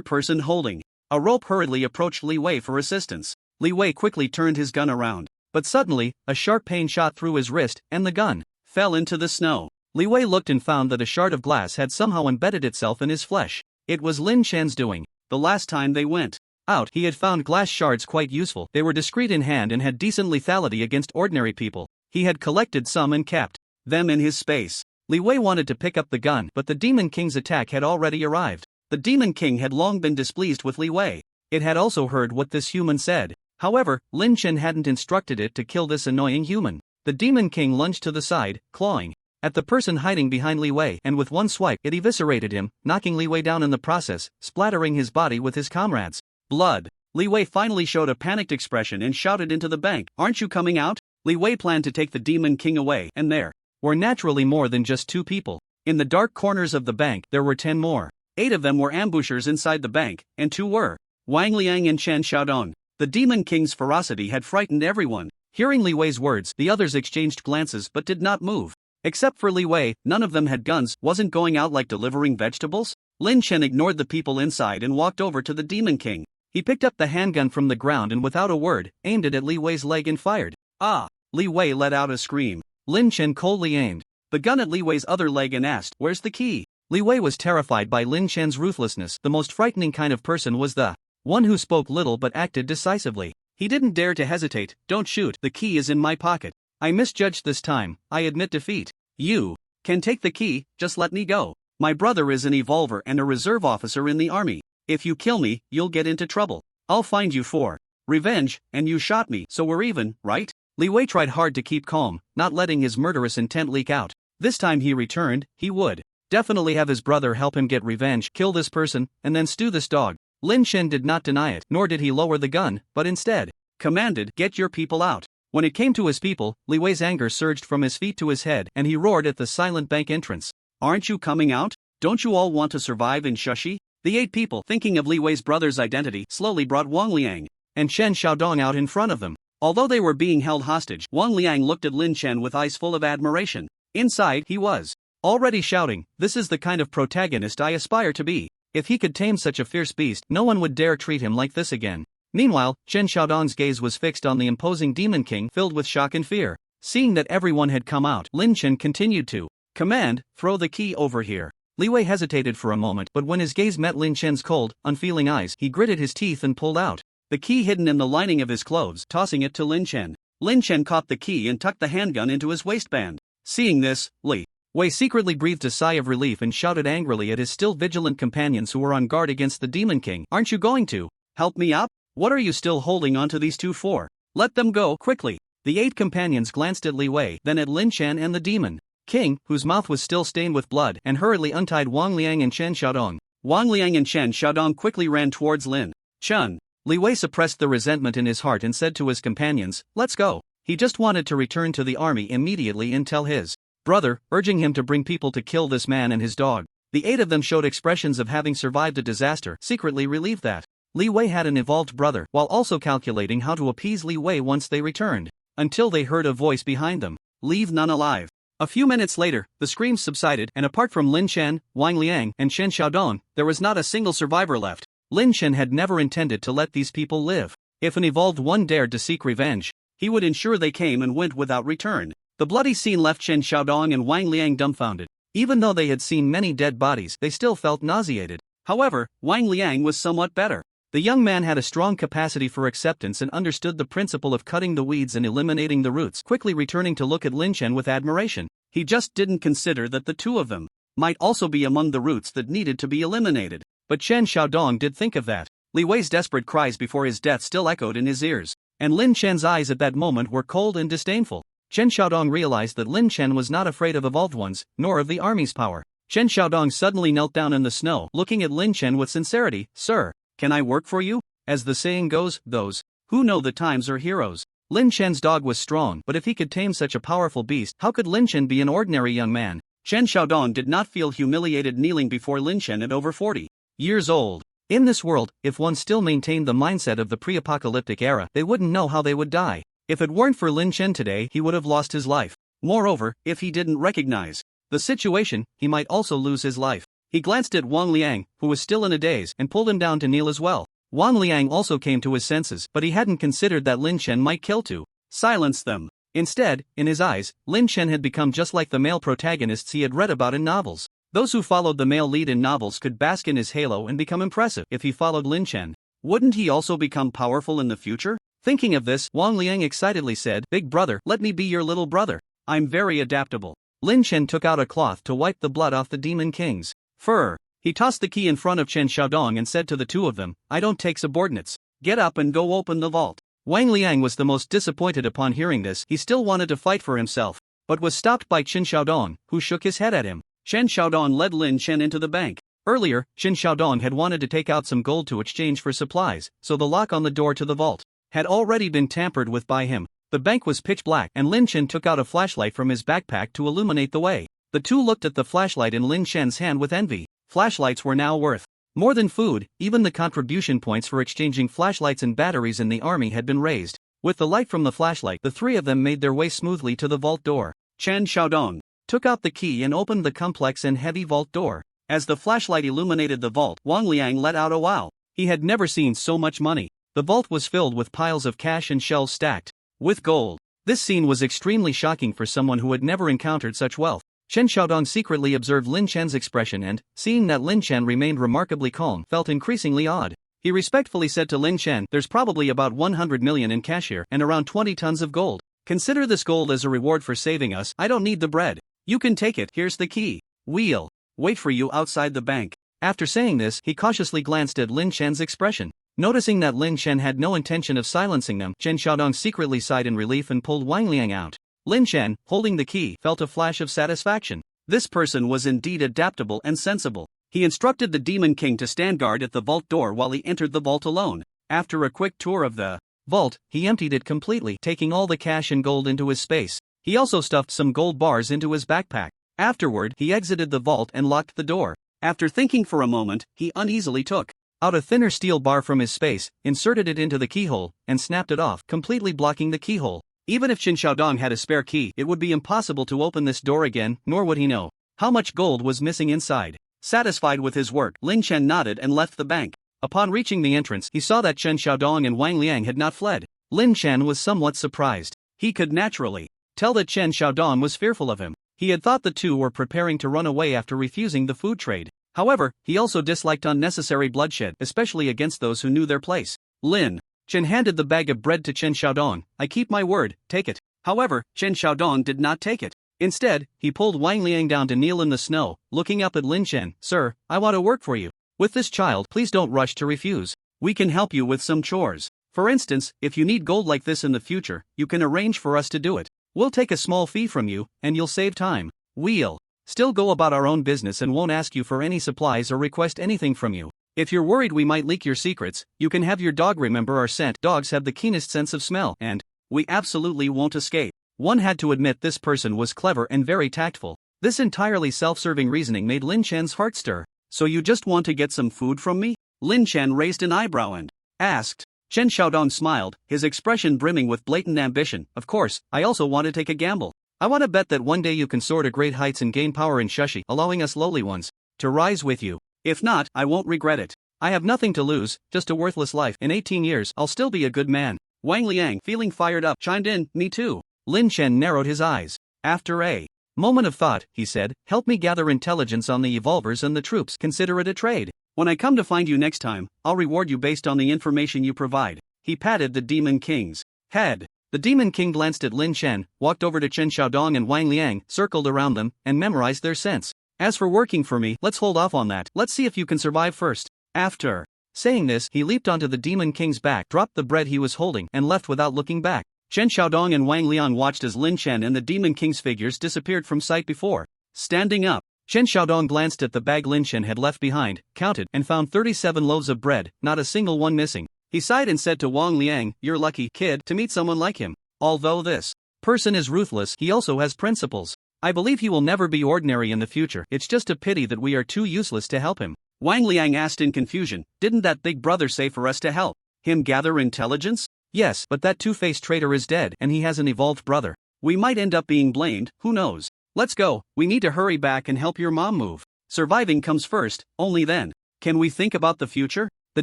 person holding a rope hurriedly approached Li Wei for assistance. Li Wei quickly turned his gun around, but suddenly, a sharp pain shot through his wrist, and the gun fell into the snow. Li Wei looked and found that a shard of glass had somehow embedded itself in his flesh. It was Lin Chen's doing. The last time they went out, he had found glass shards quite useful. They were discreet in hand and had decent lethality against ordinary people. He had collected some and kept them in his space. Li Wei wanted to pick up the gun, but the Demon King's attack had already arrived. The Demon King had long been displeased with Li Wei. It had also heard what this human said. However, Lin Chen hadn't instructed it to kill this annoying human. The Demon King lunged to the side, clawing at the person hiding behind Li Wei, and with one swipe, it eviscerated him, knocking Li Wei down in the process, splattering his body with his comrades' blood. Li Wei finally showed a panicked expression and shouted into the bank, "Aren't you coming out?" Li Wei planned to take the Demon King away, and there were naturally more than just two people. In the dark corners of the bank, there were 10 more. 8 of them were ambushers inside the bank, and 2 were Wang Liang and Chen Xiaodong. The Demon King's ferocity had frightened everyone. Hearing Li Wei's words, the others exchanged glances but did not move. Except for Li Wei, none of them had guns. Wasn't going out like delivering vegetables? Lin Chen ignored the people inside and walked over to the Demon King. He picked up the handgun from the ground and without a word, aimed it at Li Wei's leg and fired. Ah! Li Wei let out a scream. Lin Chen coldly aimed the gun at Li Wei's other leg and asked, "Where's the key?" Li Wei was terrified by Lin Chen's ruthlessness. The most frightening kind of person was the one who spoke little but acted decisively. He didn't dare to hesitate. "Don't shoot, the key is in my pocket. I misjudged this time, I admit defeat. You can take the key, just let me go. My brother is an evolver and a reserve officer in the army. If you kill me, you'll get into trouble. I'll find you for revenge, and you shot me, so we're even, right?" Li Wei tried hard to keep calm, not letting his murderous intent leak out. This time he returned, he would definitely have his brother help him get revenge, kill this person, and then stew this dog. Lin Chen did not deny it, nor did he lower the gun, but instead commanded, "Get your people out." When it came to his people, Li Wei's anger surged from his feet to his head and he roared at the silent bank entrance. "Aren't you coming out? Don't you all want to survive in Shushi?" The 8 people, thinking of Li Wei's brother's identity, slowly brought Wang Liang and Chen Xiaodong out in front of them. Although they were being held hostage, Wang Liang looked at Lin Chen with eyes full of admiration. Inside, he was already shouting, "This is the kind of protagonist I aspire to be. If he could tame such a fierce beast, no one would dare treat him like this again." Meanwhile, Chen Xiaodong's gaze was fixed on the imposing Demon King, filled with shock and fear. Seeing that everyone had come out, Lin Chen continued to command, "Throw the key over here." Li Wei hesitated for a moment, but when his gaze met Lin Chen's cold, unfeeling eyes, he gritted his teeth and pulled out the key hidden in the lining of his clothes, tossing it to Lin Chen. Lin Chen caught the key and tucked the handgun into his waistband. Seeing this, Li Wei secretly breathed a sigh of relief and shouted angrily at his still vigilant companions who were on guard against the Demon King, "Aren't you going to help me up? What are you still holding on to these two for? Let them go, quickly." The 8 companions glanced at Li Wei, then at Lin Chen and the Demon King, whose mouth was still stained with blood, and hurriedly untied Wang Liang and Chen Xiaodong. Wang Liang and Chen Xiaodong quickly ran towards Lin Chen. Li Wei suppressed the resentment in his heart and said to his companions, "Let's go." He just wanted to return to the army immediately and tell his brother, urging him to bring people to kill this man and his dog. The 8 of them showed expressions of having survived a disaster, secretly relieved that Li Wei had an evolved brother, while also calculating how to appease Li Wei once they returned, until they heard a voice behind them, "Leave none alive." A few minutes later, the screams subsided, and apart from Lin Chen, Wang Liang, and Chen Xiaodong, there was not a single survivor left. Lin Chen had never intended to let these people live. If an evolved one dared to seek revenge, he would ensure they came and went without return. The bloody scene left Chen Xiaodong and Wang Liang dumbfounded. Even though they had seen many dead bodies, they still felt nauseated. However, Wang Liang was somewhat better. The young man had a strong capacity for acceptance and understood the principle of cutting the weeds and eliminating the roots, quickly returning to look at Lin Chen with admiration. He just didn't consider that the 2 of them might also be among the roots that needed to be eliminated. But Chen Xiaodong did think of that. Li Wei's desperate cries before his death still echoed in his ears, and Lin Chen's eyes at that moment were cold and disdainful. Chen Xiaodong realized that Lin Chen was not afraid of evolved ones, nor of the army's power. Chen Xiaodong suddenly knelt down in the snow, looking at Lin Chen with sincerity. "Sir, can I work for you?" As the saying goes, those who know the times are heroes. Lin Chen's dog was strong, but if he could tame such a powerful beast, how could Lin Chen be an ordinary young man? Chen Xiaodong did not feel humiliated kneeling before Lin Chen at over 40 years old. In this world, if one still maintained the mindset of the pre-apocalyptic era, they wouldn't know how they would die. If it weren't for Lin Chen today, he would have lost his life. Moreover, if he didn't recognize the situation, he might also lose his life. He glanced at Wang Liang, who was still in a daze, and pulled him down to kneel as well. Wang Liang also came to his senses, but he hadn't considered that Lin Chen might kill to silence them. Instead, in his eyes, Lin Chen had become just like the male protagonists he had read about in novels. Those who followed the male lead in novels could bask in his halo and become impressive. If he followed Lin Chen, wouldn't he also become powerful in the future? Thinking of this, Wang Liang excitedly said, "Big brother, let me be your little brother. I'm very adaptable." Lin Chen took out a cloth to wipe the blood off the Demon King's fur. He tossed the key in front of Chen Xiaodong and said to the 2 of them, "I don't take subordinates. Get up and go open the vault." Wang Liang was the most disappointed upon hearing this. He still wanted to fight for himself, but was stopped by Chen Xiaodong, who shook his head at him. Chen Xiaodong led Lin Chen into the bank. Earlier, Chen Xiaodong had wanted to take out some gold to exchange for supplies, so the lock on the door to the vault had already been tampered with by him. The bank was pitch black, and Lin Chen took out a flashlight from his backpack to illuminate the way. The 2 looked at the flashlight in Lin Chen's hand with envy. Flashlights were now worth more than food. Even the contribution points for exchanging flashlights and batteries in the army had been raised. With the light from the flashlight, the 3 of them made their way smoothly to the vault door. Chen Xiaodong took out the key and opened the complex and heavy vault door. As the flashlight illuminated the vault, Wang Liang let out a wow. He had never seen so much money. The vault was filled with piles of cash and shelves stacked with gold. This scene was extremely shocking for someone who had never encountered such wealth. Chen Xiaodong secretly observed Lin Chen's expression and, seeing that Lin Chen remained remarkably calm, felt increasingly odd. He respectfully said to Lin Chen, "There's probably about 100 million in cash here and around 20 tons of gold. Consider this gold as a reward for saving us. I don't need the bread. You can take it, here's the key. We'll wait for you outside the bank." After saying this, he cautiously glanced at Lin Chen's expression. Noticing that Lin Chen had no intention of silencing them, Chen Xiaodong secretly sighed in relief and pulled Wang Liang out. Lin Chen, holding the key, felt a flash of satisfaction. This person was indeed adaptable and sensible. He instructed the Demon King to stand guard at the vault door while he entered the vault alone. After a quick tour of the vault, he emptied it completely, taking all the cash and gold into his space. He also stuffed some gold bars into his backpack. Afterward, he exited the vault and locked the door. After thinking for a moment, he uneasily took out a thinner steel bar from his space, inserted it into the keyhole, and snapped it off, completely blocking the keyhole. Even if Chen Xiaodong had a spare key, it would be impossible to open this door again, nor would he know how much gold was missing inside. Satisfied with his work, Lin Chen nodded and left the bank. Upon reaching the entrance, he saw that Chen Xiaodong and Wang Liang had not fled. Lin Chen was somewhat surprised. He could naturally tell that Chen Xiaodong was fearful of him. He had thought the two were preparing to run away after refusing the food trade. However, he also disliked unnecessary bloodshed, especially against those who knew their place. Lin Chen handed the bag of bread to Chen Xiaodong. "I keep my word, take it." However, Chen Xiaodong did not take it. Instead, he pulled Wang Liang down to kneel in the snow, looking up at Lin Chen. "Sir, I want to work for you. With this child, please don't rush to refuse. We can help you with some chores. For instance, if you need gold like this in the future, you can arrange for us to do it. We'll take a small fee from you, and you'll save time. We'll still go about our own business and won't ask you for any supplies or request anything from you. If you're worried we might leak your secrets, you can have your dog remember our scent. Dogs have the keenest sense of smell, and we absolutely won't escape." One had to admit this person was clever and very tactful. This entirely self-serving reasoning made Lin Chen's heart stir. "So you just want to get some food from me?" Lin Chen raised an eyebrow and asked. Chen Xiaodong smiled, his expression brimming with blatant ambition. "Of course, I also want to take a gamble. I want to bet that one day you can soar to great heights and gain power in Shushi, allowing us lowly ones to rise with you. If not, I won't regret it. I have nothing to lose, just a worthless life. In 18 years, I'll still be a good man." Wang Liang, feeling fired up, chimed in, "Me too." Lin Chen narrowed his eyes. After a moment of thought, he said, "Help me gather intelligence on the evolvers and the troops. Consider it a trade. When I come to find you next time, I'll reward you based on the information you provide." He patted the Demon King's head. The Demon King glanced at Lin Chen, walked over to Chen Xiaodong and Wang Liang, circled around them, and memorized their scents. "As for working for me, let's hold off on that. Let's see if you can survive first." After saying this, he leaped onto the Demon King's back, dropped the bread he was holding, and left without looking back. Chen Xiaodong and Wang Liang watched as Lin Chen and the Demon King's figures disappeared from sight before standing up. Chen Xiaodong glanced at the bag Lin Chen had left behind, counted, and found 37 loaves of bread, not a single one missing. He sighed and said to Wang Liang, "You're lucky, kid, to meet someone like him. Although this person is ruthless, he also has principles. I believe he will never be ordinary in the future. It's just a pity that we are too useless to help him." Wang Liang asked in confusion, "Didn't that big brother say for us to help him gather intelligence?" "Yes, but that two-faced traitor is dead and he has an evolved brother. We might end up being blamed, who knows? Let's go, we need to hurry back and help your mom move. Surviving comes first, only then can we think about the future." The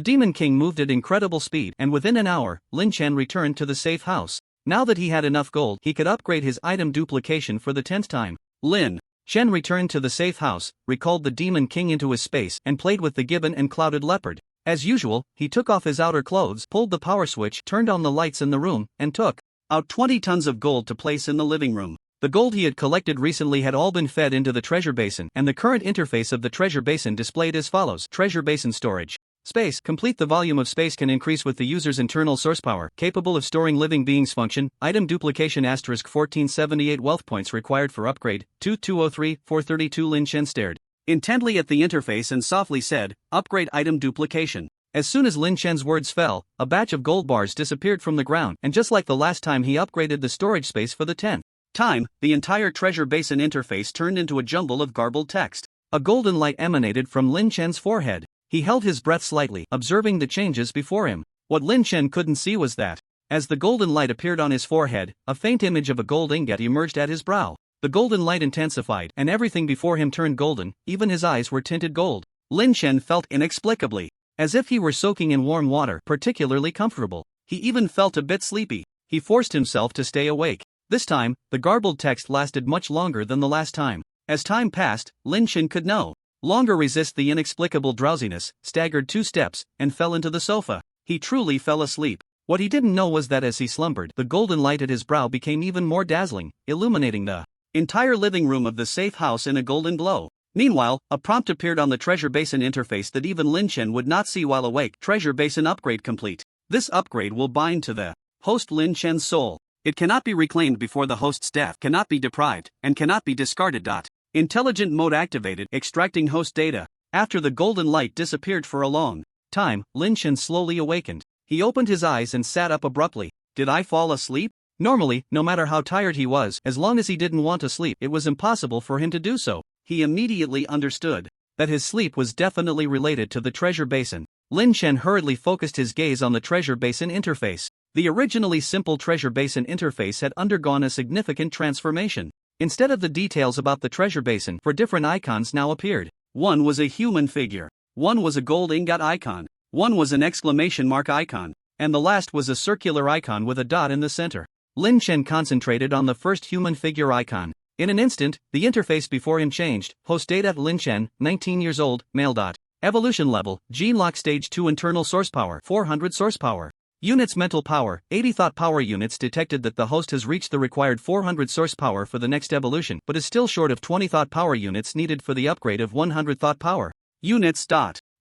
Demon King moved at incredible speed, and within an hour, Lin Chen returned to the safe house. Now that he had enough gold, he could upgrade his item duplication for the 10th time. Lin Chen returned to the safe house, recalled the Demon King into his space, and played with the gibbon and clouded leopard. As usual, he took off his outer clothes, pulled the power switch, turned on the lights in the room, and took out 20 tons of gold to place in the living room. The gold he had collected recently had all been fed into the treasure basin, and the current interface of the treasure basin displayed as follows. Treasure basin storage. Space. Complete. The volume of space can increase with the user's internal source power, capable of storing living beings. Function. Item duplication * 1478 wealth points required for upgrade. 2203 432. Lin Chen stared intently at the interface and softly said, "Upgrade item duplication." As soon as Lin Chen's words fell, a batch of gold bars disappeared from the ground, and just like the last time he upgraded the storage space for the 10th time, the entire treasure basin interface turned into a jumble of garbled text. A golden light emanated from Lin Chen's forehead. He held his breath slightly, observing the changes before him. What Lin Chen couldn't see was that, as the golden light appeared on his forehead, a faint image of a gold ingot emerged at his brow. The golden light intensified, and everything before him turned golden, even his eyes were tinted gold. Lin Chen felt inexplicably as if he were soaking in warm water, particularly comfortable. He even felt a bit sleepy. He forced himself to stay awake. This time, the garbled text lasted much longer than the last time. As time passed, Lin Chen could no longer resist the inexplicable drowsiness, staggered 2 steps, and fell into the sofa. He truly fell asleep. What he didn't know was that as he slumbered, the golden light at his brow became even more dazzling, illuminating the entire living room of the safe house in a golden glow. Meanwhile, a prompt appeared on the Treasure Basin interface that even Lin Chen would not see while awake. Treasure Basin upgrade complete. This upgrade will bind to the host Lin Chen's soul. It cannot be reclaimed before the host's death, cannot be deprived, and cannot be discarded. Intelligent mode activated, extracting host data. After the golden light disappeared for a long time, Lin Chen slowly awakened. He opened his eyes and sat up abruptly. Did I fall asleep? Normally, no matter how tired he was, as long as he didn't want to sleep, it was impossible for him to do so. He immediately understood that his sleep was definitely related to the treasure basin. Lin Chen hurriedly focused his gaze on the treasure basin interface. The originally simple treasure basin interface had undergone a significant transformation. Instead of the details about the treasure basin, 4 different icons now appeared. One was a human figure. One was a gold ingot icon. One was an exclamation mark icon. And the last was a circular icon with a dot in the center. Lin Chen concentrated on the first human figure icon. In an instant, the interface before him changed. Host data Lin Chen, 19 years old, male. Evolution level, Gene Lock Stage 2 internal source power, 400 source power. Units mental power, 80 thought power units detected that the host has reached the required 400 source power for the next evolution, but is still short of 20 thought power units needed for the upgrade of 100 thought power units.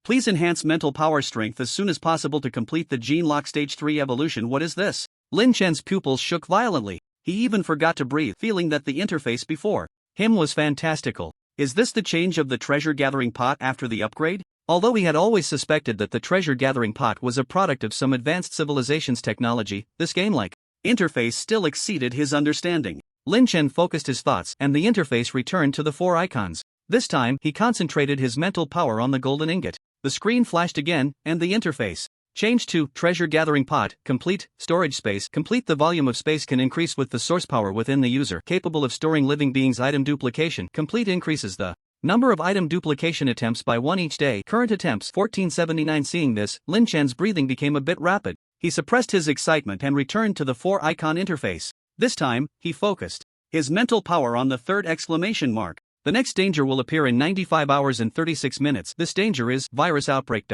Please enhance mental power strength as soon as possible to complete the Gene Lock Stage 3 evolution. What is this? Lin Chen's pupils shook violently. He even forgot to breathe, feeling that the interface before him was fantastical. Is this the change of the treasure gathering pot after the upgrade? Although he had always suspected that the treasure gathering pot was a product of some advanced civilization's technology, this game-like interface still exceeded his understanding. Lin Chen focused his thoughts, and the interface returned to the 4 icons. This time, he concentrated his mental power on the golden ingot. The screen flashed again, and the interface changed to treasure gathering pot, complete, storage space, complete. The volume of space can increase with the source power within the user, capable of storing living beings. Item duplication, complete, increases the number of item duplication attempts by 1 each day. Current attempts 1479. Seeing this, Lin Chen's breathing became a bit rapid. He suppressed his excitement and returned to the 4 icon interface. This time, he focused his mental power on the 3rd exclamation mark. The next danger will appear in 95 hours and 36 minutes. This danger is virus outbreak.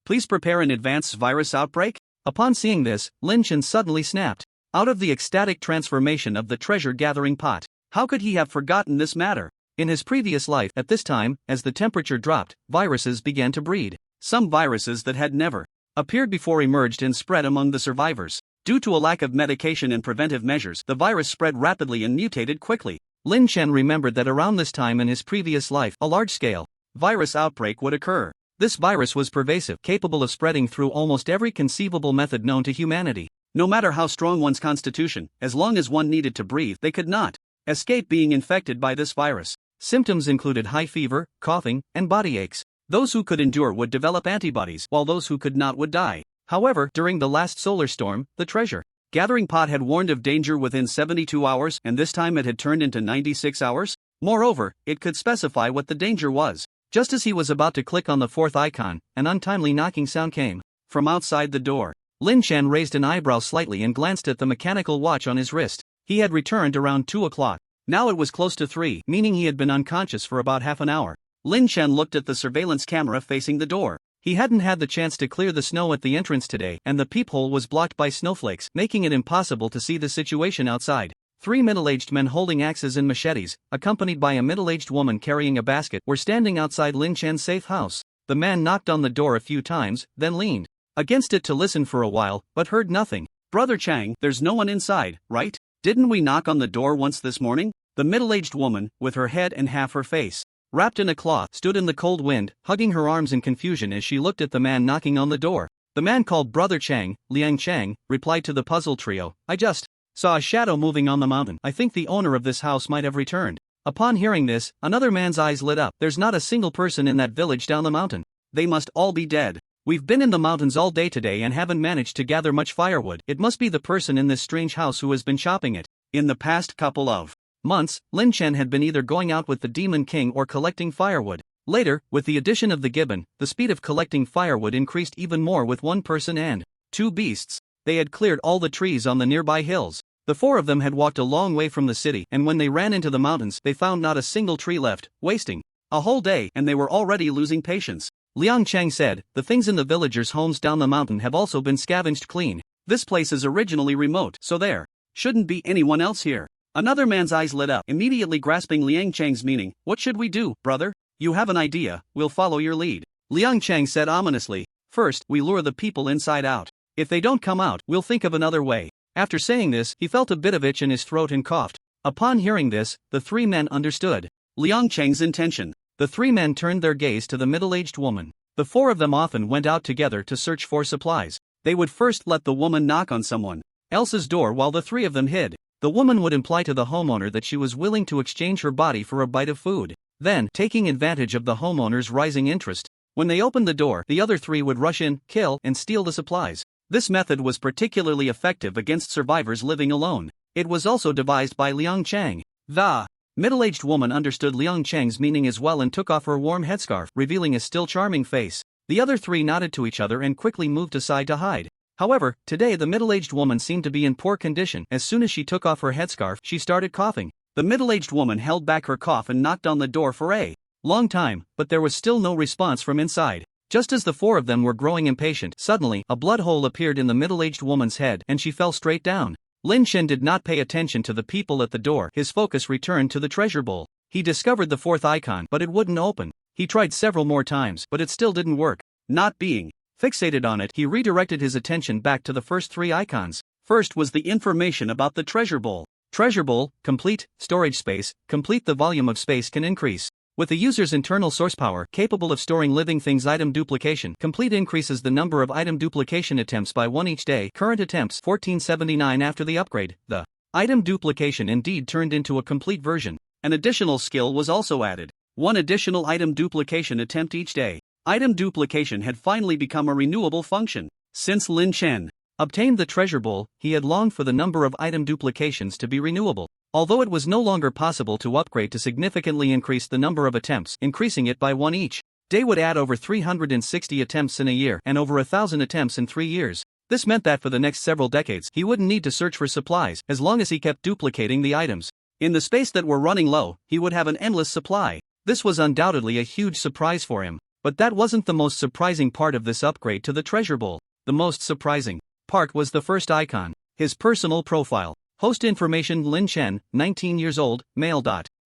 Please prepare in advance. Virus outbreak? Upon seeing this, Lin Chen suddenly snapped out of the ecstatic transformation of the treasure gathering pot. How could he have forgotten this matter? In his previous life, at this time, as the temperature dropped, viruses began to breed. Some viruses that had never appeared before emerged and spread among the survivors. Due to a lack of medication and preventive measures, the virus spread rapidly and mutated quickly. Lin Chen remembered that around this time in his previous life, a large-scale virus outbreak would occur. This virus was pervasive, capable of spreading through almost every conceivable method known to humanity. No matter how strong one's constitution, as long as one needed to breathe, they could not escape being infected by this virus. Symptoms included high fever, coughing, and body aches. Those who could endure would develop antibodies, while those who could not would die. However, during the last solar storm, the treasure gathering pot had warned of danger within 72 hours, and this time it had turned into 96 hours. Moreover, it could specify what the danger was. Just as he was about to click on the 4th icon, an untimely knocking sound came from outside the door. Lin Chen raised an eyebrow slightly and glanced at the mechanical watch on his wrist. He had returned around 2 o'clock. Now it was close to 3, meaning he had been unconscious for about half an hour. Lin Chen looked at the surveillance camera facing the door. He hadn't had the chance to clear the snow at the entrance today, and the peephole was blocked by snowflakes, making it impossible to see the situation outside. 3 middle-aged men holding axes and machetes, accompanied by a middle-aged woman carrying a basket, were standing outside Lin Chen's safe house. The man knocked on the door a few times, then leaned against it to listen for a while, but heard nothing. "Brother Chang, there's no one inside, right? Didn't we knock on the door once this morning?" The middle-aged woman, with her head and half her face wrapped in a cloth, stood in the cold wind, hugging her arms in confusion as she looked at the man knocking on the door. The man called Brother Chang, Liang Chang, replied to the puzzled trio, "I just saw a shadow moving on the mountain. I think the owner of this house might have returned." Upon hearing this, another man's eyes lit up. "There's not a single person in that village down the mountain. They must all be dead. We've been in the mountains all day today and haven't managed to gather much firewood. It must be the person in this strange house who has been chopping it." In the past couple of months, Lin Chen had been either going out with the Demon King or collecting firewood. Later, with the addition of the gibbon, the speed of collecting firewood increased even more with one person and 2 beasts. They had cleared all the trees on the nearby hills. The 4 of them had walked a long way from the city, and when they ran into the mountains, they found not a single tree left, wasting a whole day, and they were already losing patience. Liang Chang said, "The things in the villagers' homes down the mountain have also been scavenged clean. This place is originally remote, so there shouldn't be anyone else here." Another man's eyes lit up, immediately grasping Liang Chang's meaning. "What should we do, brother? You have an idea, we'll follow your lead." Liang Chang said ominously, "First, we lure the people inside out. If they don't come out, we'll think of another way." After saying this, he felt a bit of itch in his throat and coughed. Upon hearing this, the 3 men understood Liang Chang's intention. The 3 men turned their gaze to the middle-aged woman. The 4 of them often went out together to search for supplies. They would first let the woman knock on someone else's door while the 3 of them hid. The woman would imply to the homeowner that she was willing to exchange her body for a bite of food. Then, taking advantage of the homeowner's rising interest, when they opened the door, the other 3 would rush in, kill, and steal the supplies. This method was particularly effective against survivors living alone. It was also devised by Liang Chang. The middle-aged woman understood Liang Chang's meaning as well and took off her warm headscarf, revealing a still charming face. The other 3 nodded to each other and quickly moved aside to hide. However, today the middle-aged woman seemed to be in poor condition. As soon as she took off her headscarf, she started coughing. The middle-aged woman held back her cough and knocked on the door for a long time, but there was still no response from inside. Just as the 4 of them were growing impatient, suddenly, a blood hole appeared in the middle-aged woman's head and she fell straight down. Lin Chen did not pay attention to the people at the door. His focus returned to the treasure bowl. He discovered the 4th icon, but it wouldn't open. He tried several more times, but it still didn't work. Not being fixated on it, he redirected his attention back to the first 3 icons. First was the information about the treasure bowl. Treasure bowl, complete, storage space, complete. The volume of space can increase with the user's internal source power, capable of storing living things. Item duplication, complete, increases the number of item duplication attempts by 1 each day. Current attempts 1479 after the upgrade. The item duplication indeed turned into a complete version. An additional skill was also added. 1 additional item duplication attempt each day. Item duplication had finally become a renewable function. Since Lin Chen obtained the treasure bowl, he had longed for the number of item duplications to be renewable. Although it was no longer possible to upgrade to significantly increase the number of attempts, increasing it by 1 each day would add over 360 attempts in a year and over 1,000 attempts in 3 years. This meant that for the next several decades, he wouldn't need to search for supplies as long as he kept duplicating the items. In the space that were running low, he would have an endless supply. This was undoubtedly a huge surprise for him. But that wasn't the most surprising part of this upgrade to the treasure bowl. The most surprising part was the first icon, his personal profile. Host information: Lin Chen, 19 years old, male.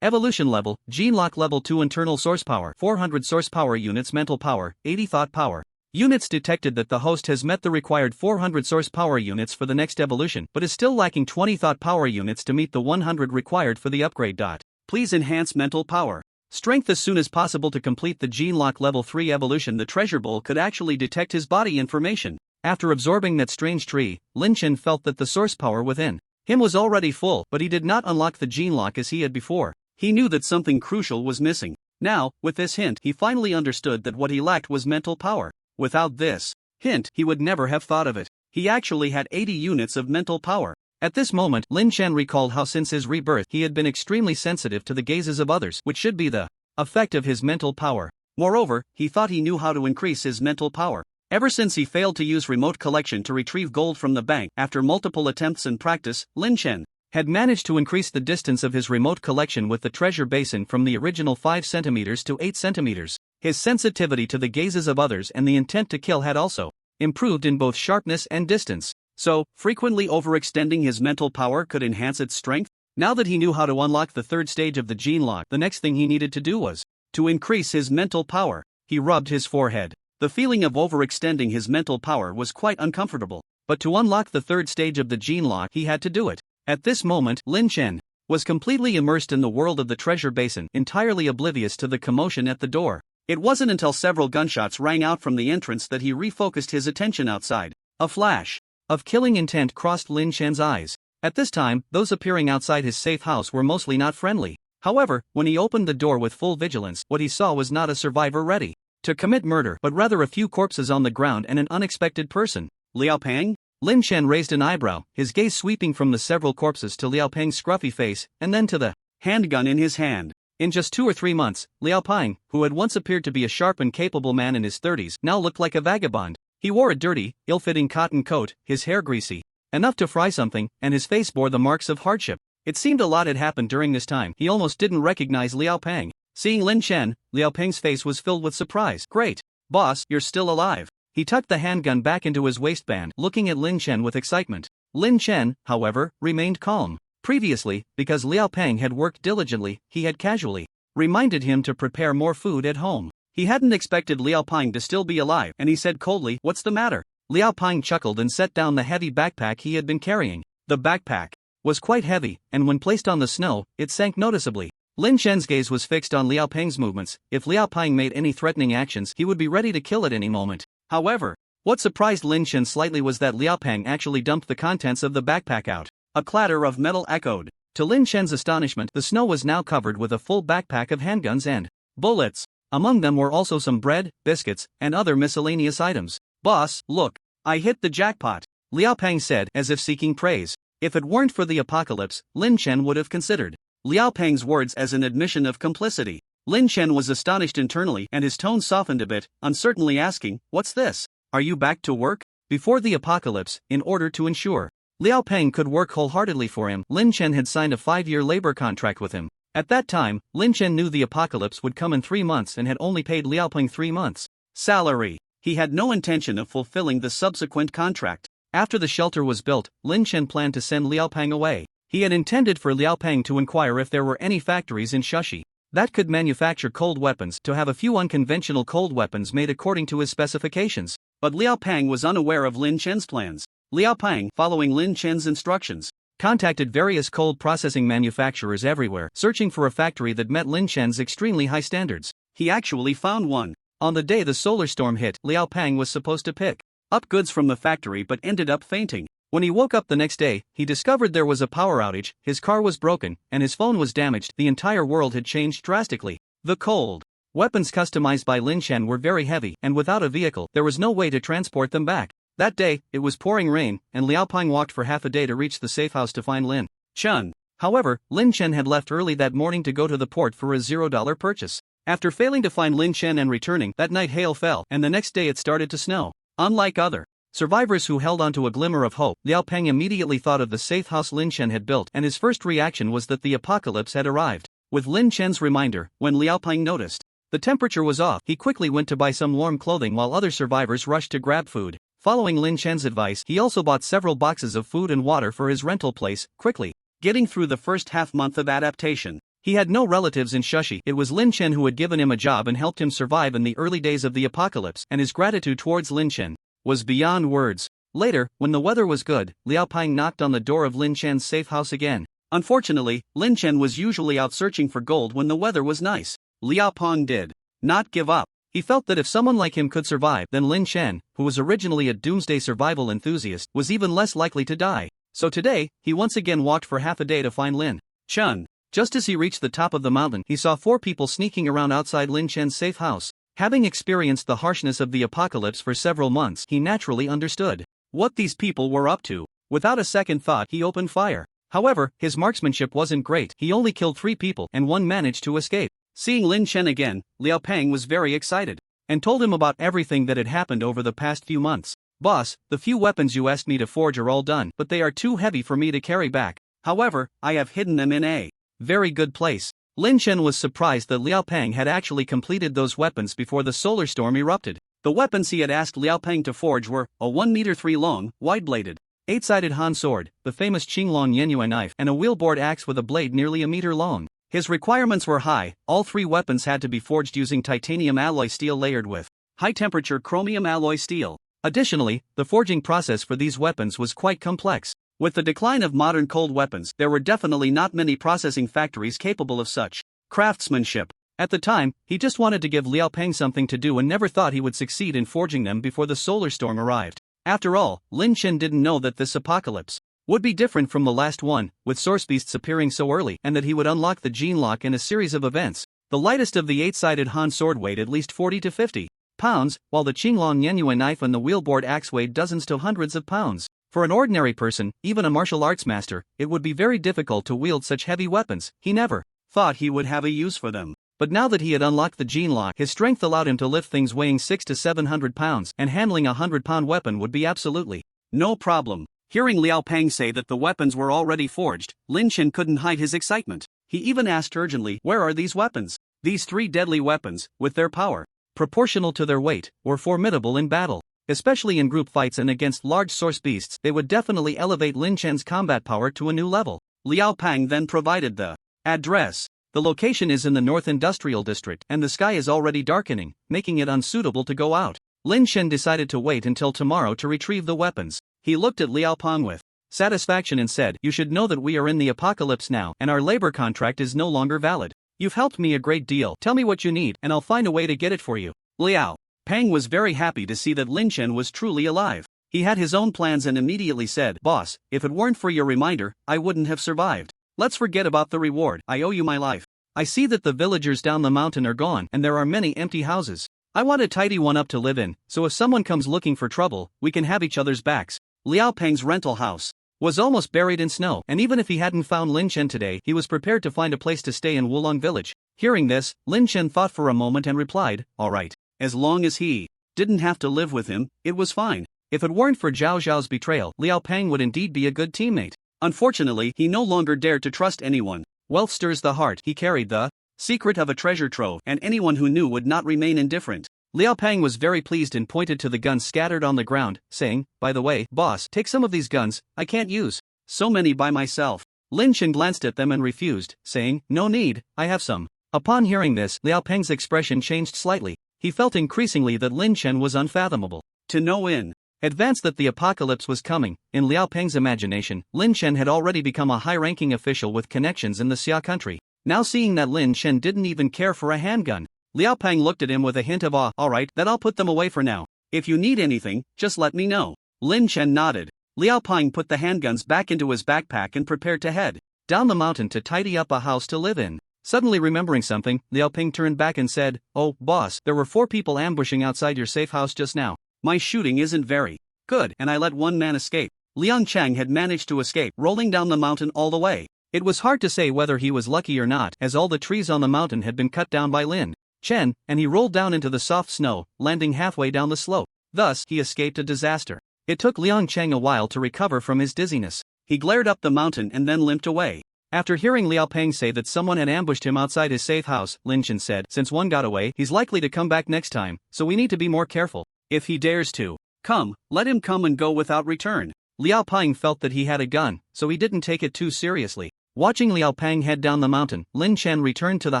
Evolution level: Gene Lock level 2. Internal source power: 400 source power units. Mental power: 80 thought power units. Detected that the host has met the required 400 source power units for the next evolution, but is still lacking 20 thought power units to meet the 100 required for the upgrade. Please enhance mental power strength as soon as possible to complete the Gene Lock level 3 evolution. The treasure bowl could actually detect his body information. After absorbing that strange tree, Lin Chen felt that the source power within him was already full, but he did not unlock the gene lock as he had before. He knew that something crucial was missing. Now, with this hint, he finally understood that what he lacked was mental power. Without this hint, he would never have thought of it. He actually had 80 units of mental power. At this moment, Lin Chen recalled how since his rebirth he had been extremely sensitive to the gazes of others, which should be the effect of his mental power. Moreover, he thought he knew how to increase his mental power. Ever since he failed to use remote collection to retrieve gold from the bank, after multiple attempts and practice, Lin Chen had managed to increase the distance of his remote collection with the treasure basin from the original 5 centimeters to 8 centimeters. His sensitivity to the gazes of others and the intent to kill had also improved in both sharpness and distance. So, frequently overextending his mental power could enhance its strength. Now that he knew how to unlock the 3rd stage of the gene lock, the next thing he needed to do was to increase his mental power. He rubbed his forehead. The feeling of overextending his mental power was quite uncomfortable, but to unlock the 3rd stage of the gene lock he had to do it. At this moment, Lin Chen was completely immersed in the world of the treasure basin, entirely oblivious to the commotion at the door. It wasn't until several gunshots rang out from the entrance that he refocused his attention outside. A flash of killing intent crossed Lin Chen's eyes. At this time, those appearing outside his safe house were mostly not friendly. However, when he opened the door with full vigilance, what he saw was not a survivor ready to commit murder, but rather a few corpses on the ground and an unexpected person. Liao Peng? Lin Chen raised an eyebrow, his gaze sweeping from the several corpses to Liao Peng's scruffy face, and then to the handgun in his hand. In just 2 or 3 months, Liao Peng, who had once appeared to be a sharp and capable man in his 30s, now looked like a vagabond. He wore a dirty, ill-fitting cotton coat, his hair greasy enough to fry something, and his face bore the marks of hardship. It seemed a lot had happened during this time. He almost didn't recognize Liao Peng. Seeing Lin Chen, Liao Peng's face was filled with surprise. "Great. Boss, you're still alive." He tucked the handgun back into his waistband, looking at Lin Chen with excitement. Lin Chen, however, remained calm. Previously, because Liao Peng had worked diligently, he had casually reminded him to prepare more food at home. He hadn't expected Liao Peng to still be alive, and he said coldly, "What's the matter?" Liao Peng chuckled and set down the heavy backpack he had been carrying. The backpack was quite heavy, and when placed on the snow, it sank noticeably. Lin Chen's gaze was fixed on Liao Peng's movements. If Liao Peng made any threatening actions, he would be ready to kill at any moment. However, what surprised Lin Chen slightly was that Liao Peng actually dumped the contents of the backpack out. A clatter of metal echoed. To Lin Chen's astonishment, the snow was now covered with a full backpack of handguns and bullets. Among them were also some bread, biscuits, and other miscellaneous items. "Boss, look, I hit the jackpot," Liao Peng said, as if seeking praise. If it weren't for the apocalypse, Lin Chen would have considered Liao Peng's words as an admission of complicity. Lin Chen was astonished internally, and his tone softened a bit, uncertainly asking, "What's this? Are you back to work?" Before the apocalypse, in order to ensure Liao Peng could work wholeheartedly for him, Lin Chen had signed a 5-year labor contract with him. At that time, Lin Chen knew the apocalypse would come in 3 months and had only paid Liao Peng 3 months' salary. He had no intention of fulfilling the subsequent contract. After the shelter was built, Lin Chen planned to send Liao Peng away. He had intended for Liao Peng to inquire if there were any factories in Shushi that could manufacture cold weapons, to have a few unconventional cold weapons made according to his specifications. But Liao Peng was unaware of Lin Chen's plans. Liao Peng, following Lin Chen's instructions, contacted various cold processing manufacturers everywhere, searching for a factory that met Lin Chen's extremely high standards. He actually found one. On the day the solar storm hit, Liao Peng was supposed to pick up goods from the factory but ended up fainting. When he woke up the next day, he discovered there was a power outage, his car was broken, and his phone was damaged. The entire world had changed drastically. The cold weapons customized by Lin Chen were very heavy, and without a vehicle, there was no way to transport them back. That day, it was pouring rain, and Liao Peng walked for half a day to reach the safe house to find Lin Chen. However, Lin Chen had left early that morning to go to the port for a $0 purchase. After failing to find Lin Chen and returning, that night hail fell, and the next day it started to snow. Unlike other survivors who held on to a glimmer of hope, Liao Peng immediately thought of the safe house Lin Chen had built, and his first reaction was that the apocalypse had arrived. With Lin Chen's reminder, when Liao Peng noticed the temperature was off, he quickly went to buy some warm clothing while other survivors rushed to grab food. Following Lin Chen's advice, he also bought several boxes of food and water for his rental place, quickly getting through the first half-month of adaptation. He had no relatives in Shushi. It was Lin Chen who had given him a job and helped him survive in the early days of the apocalypse, and his gratitude towards Lin Chen was beyond words. Later, when the weather was good, Liao Peng knocked on the door of Lin Chen's safe house again. Unfortunately, Lin Chen was usually out searching for gold when the weather was nice. Liao Peng did not give up. He felt that if someone like him could survive, then Lin Chen, who was originally a doomsday survival enthusiast, was even less likely to die. So today, he once again walked for half a day to find Lin Chen. Just as he reached the top of the mountain, he saw 4 people sneaking around outside Lin Chen's safe house. Having experienced the harshness of the apocalypse for several months, he naturally understood what these people were up to. Without a second thought, he opened fire. However, his marksmanship wasn't great. He only killed 3 people, and 1 managed to escape. Seeing Lin Chen again, Liao Peng was very excited and told him about everything that had happened over the past few months. "Boss, the few weapons you asked me to forge are all done, but they are too heavy for me to carry back. However, I have hidden them in a very good place." Lin Chen was surprised that Liao Peng had actually completed those weapons before the solar storm erupted. The weapons he had asked Liao Peng to forge were a 1.3 meter long, wide-bladed, 8-sided Han sword, the famous Qinglong Yenyue knife, and a wheelboard axe with a blade nearly a meter long. His requirements were high. All 3 weapons had to be forged using titanium alloy steel layered with high-temperature chromium alloy steel. Additionally, the forging process for these weapons was quite complex. With the decline of modern cold weapons, there were definitely not many processing factories capable of such craftsmanship. At the time, he just wanted to give Liao Peng something to do and never thought he would succeed in forging them before the solar storm arrived. After all, Lin Chen didn't know that this apocalypse would be different from the last one, with source beasts appearing so early, and that he would unlock the gene lock in a series of events. The lightest of the 8-sided Han sword weighed at least 40 to 50 pounds, while the Qinglong Yenyue knife and the wheelboard axe weighed dozens to hundreds of pounds. For an ordinary person, even a martial arts master, it would be very difficult to wield such heavy weapons. He never thought he would have a use for them. But now that he had unlocked the gene lock, his strength allowed him to lift things weighing 600 to 700 pounds, and handling a 100-pound weapon would be absolutely no problem. Hearing Liao Pang say that the weapons were already forged, Lin Chen couldn't hide his excitement. He even asked urgently, where are these weapons? These 3 deadly weapons, with their power proportional to their weight, were formidable in battle. Especially in group fights and against large source beasts, they would definitely elevate Lin Chen's combat power to a new level. Liao Pang then provided the address. The location is in the North Industrial District, and the sky is already darkening, making it unsuitable to go out. Lin Chen decided to wait until tomorrow to retrieve the weapons. He looked at Liao Pang with satisfaction and said, you should know that we are in the apocalypse now, and our labor contract is no longer valid. You've helped me a great deal. Tell me what you need, and I'll find a way to get it for you. Liao Pang was very happy to see that Lin Chen was truly alive. He had his own plans and immediately said, boss, if it weren't for your reminder, I wouldn't have survived. Let's forget about the reward. I owe you my life. I see that the villagers down the mountain are gone, and there are many empty houses. I want a tidy one up to live in, so if someone comes looking for trouble, we can have each other's backs. Liao Pang's rental house was almost buried in snow, and even if he hadn't found Lin Chen today, he was prepared to find a place to stay in Wulong village. Hearing this, Lin Chen thought for a moment and replied, alright. As long as he didn't have to live with him, it was fine. If it weren't for Zhao Zhao's betrayal, Liao Pang would indeed be a good teammate. Unfortunately, he no longer dared to trust anyone. Wealth stirs the heart. He carried the secret of a treasure trove, and anyone who knew would not remain indifferent. Liao Pang was very pleased and pointed to the guns scattered on the ground, saying, by the way, boss, take some of these guns, I can't use so many by myself. Lin Chen glanced at them and refused, saying, no need, I have some. Upon hearing this, Liao Pang's expression changed slightly. He felt increasingly that Lin Chen was unfathomable. To know in advance that the apocalypse was coming, in Liao Pang's imagination, Lin Chen had already become a high-ranking official with connections in the Xia country. Now seeing that Lin Chen didn't even care for a handgun, Liao Pang looked at him with a hint of awe. Alright, then I'll put them away for now. If you need anything, just let me know. Lin Chen nodded. Liao Pang put the handguns back into his backpack and prepared to head down the mountain to tidy up a house to live in. Suddenly remembering something, Liao Pang turned back and said, oh, boss, there were 4 people ambushing outside your safe house just now. My shooting isn't very good, and I let one man escape. Liang Chang had managed to escape, rolling down the mountain all the way. It was hard to say whether he was lucky or not, as all the trees on the mountain had been cut down by Lin Chen, and he rolled down into the soft snow, landing halfway down the slope. Thus, he escaped a disaster. It took Liang Chang a while to recover from his dizziness. He glared up the mountain and then limped away. After hearing Liao Pang say that someone had ambushed him outside his safe house, Lin Chen said, since one got away, he's likely to come back next time, so we need to be more careful. If he dares to come, let him come and go without return. Liao Pang felt that he had a gun, so he didn't take it too seriously. Watching Liao Pang head down the mountain, Lin Chen returned to the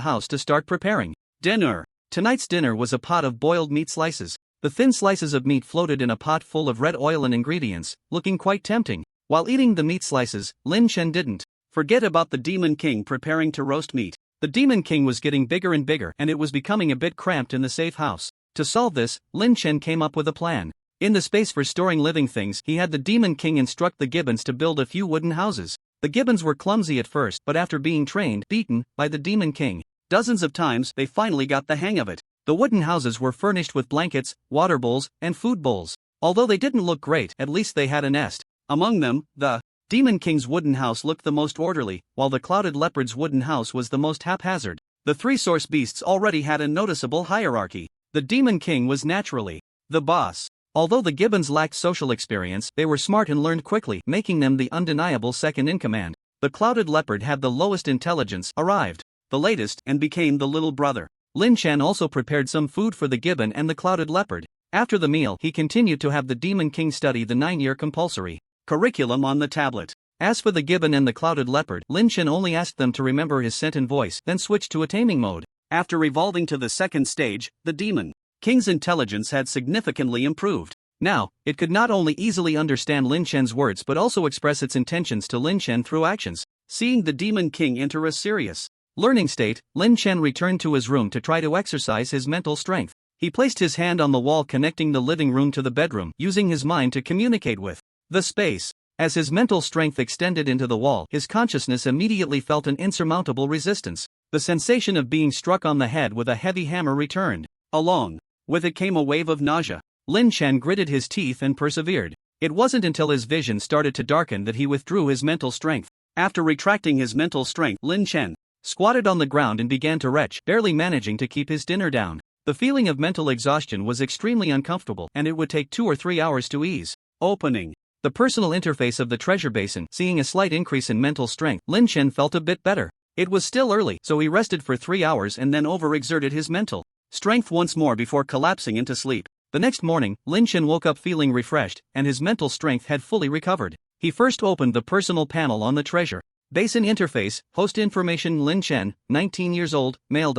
house to start preparing dinner. Tonight's dinner was a pot of boiled meat slices. The thin slices of meat floated in a pot full of red oil and ingredients, looking quite tempting. While eating the meat slices, Lin Chen didn't forget about the Demon King preparing to roast meat. The Demon King was getting bigger and bigger, and it was becoming a bit cramped in the safe house. To solve this, Lin Chen came up with a plan. In the space for storing living things, he had the Demon King instruct the gibbons to build a few wooden houses. The gibbons were clumsy at first, but after being beaten by the Demon King dozens of times, they finally got the hang of it. The wooden houses were furnished with blankets, water bowls, and food bowls. Although they didn't look great, at least they had a nest. Among them, the Demon King's wooden house looked the most orderly, while the Clouded Leopard's wooden house was the most haphazard. The 3 source beasts already had a noticeable hierarchy. The Demon King was naturally the boss. Although the gibbons lacked social experience, they were smart and learned quickly, making them the undeniable second in command. The Clouded Leopard had the lowest intelligence, arrived the latest, and became the little brother. Lin Chen also prepared some food for the gibbon and the Clouded Leopard. After the meal, he continued to have the Demon King study the 9-year compulsory curriculum on the tablet. As for the gibbon and the Clouded Leopard, Lin Chen only asked them to remember his scent and voice, then switched to a taming mode. After evolving to the second stage, the Demon King's intelligence had significantly improved. Now, it could not only easily understand Lin Chen's words but also express its intentions to Lin Chen through actions. Seeing the Demon King enter a serious learning state, Lin Chen returned to his room to try to exercise his mental strength. He placed his hand on the wall connecting the living room to the bedroom, using his mind to communicate with the space. As his mental strength extended into the wall, his consciousness immediately felt an insurmountable resistance. The sensation of being struck on the head with a heavy hammer returned. Along with it came a wave of nausea. Lin Chen gritted his teeth and persevered. It wasn't until his vision started to darken that he withdrew his mental strength. After retracting his mental strength, Lin Chen squatted on the ground and began to retch, barely managing to keep his dinner down. The feeling of mental exhaustion was extremely uncomfortable, and it would take 2 or 3 hours to ease. Opening the personal interface of the treasure basin, seeing a slight increase in mental strength, Lin Chen felt a bit better. It was still early, so he rested for 3 hours and then overexerted his mental strength once more before collapsing into sleep. The next morning, Lin Chen woke up feeling refreshed, and his mental strength had fully recovered. He first opened the personal panel on the treasure basin interface. Host information: Lin Chen, 19 years old, male.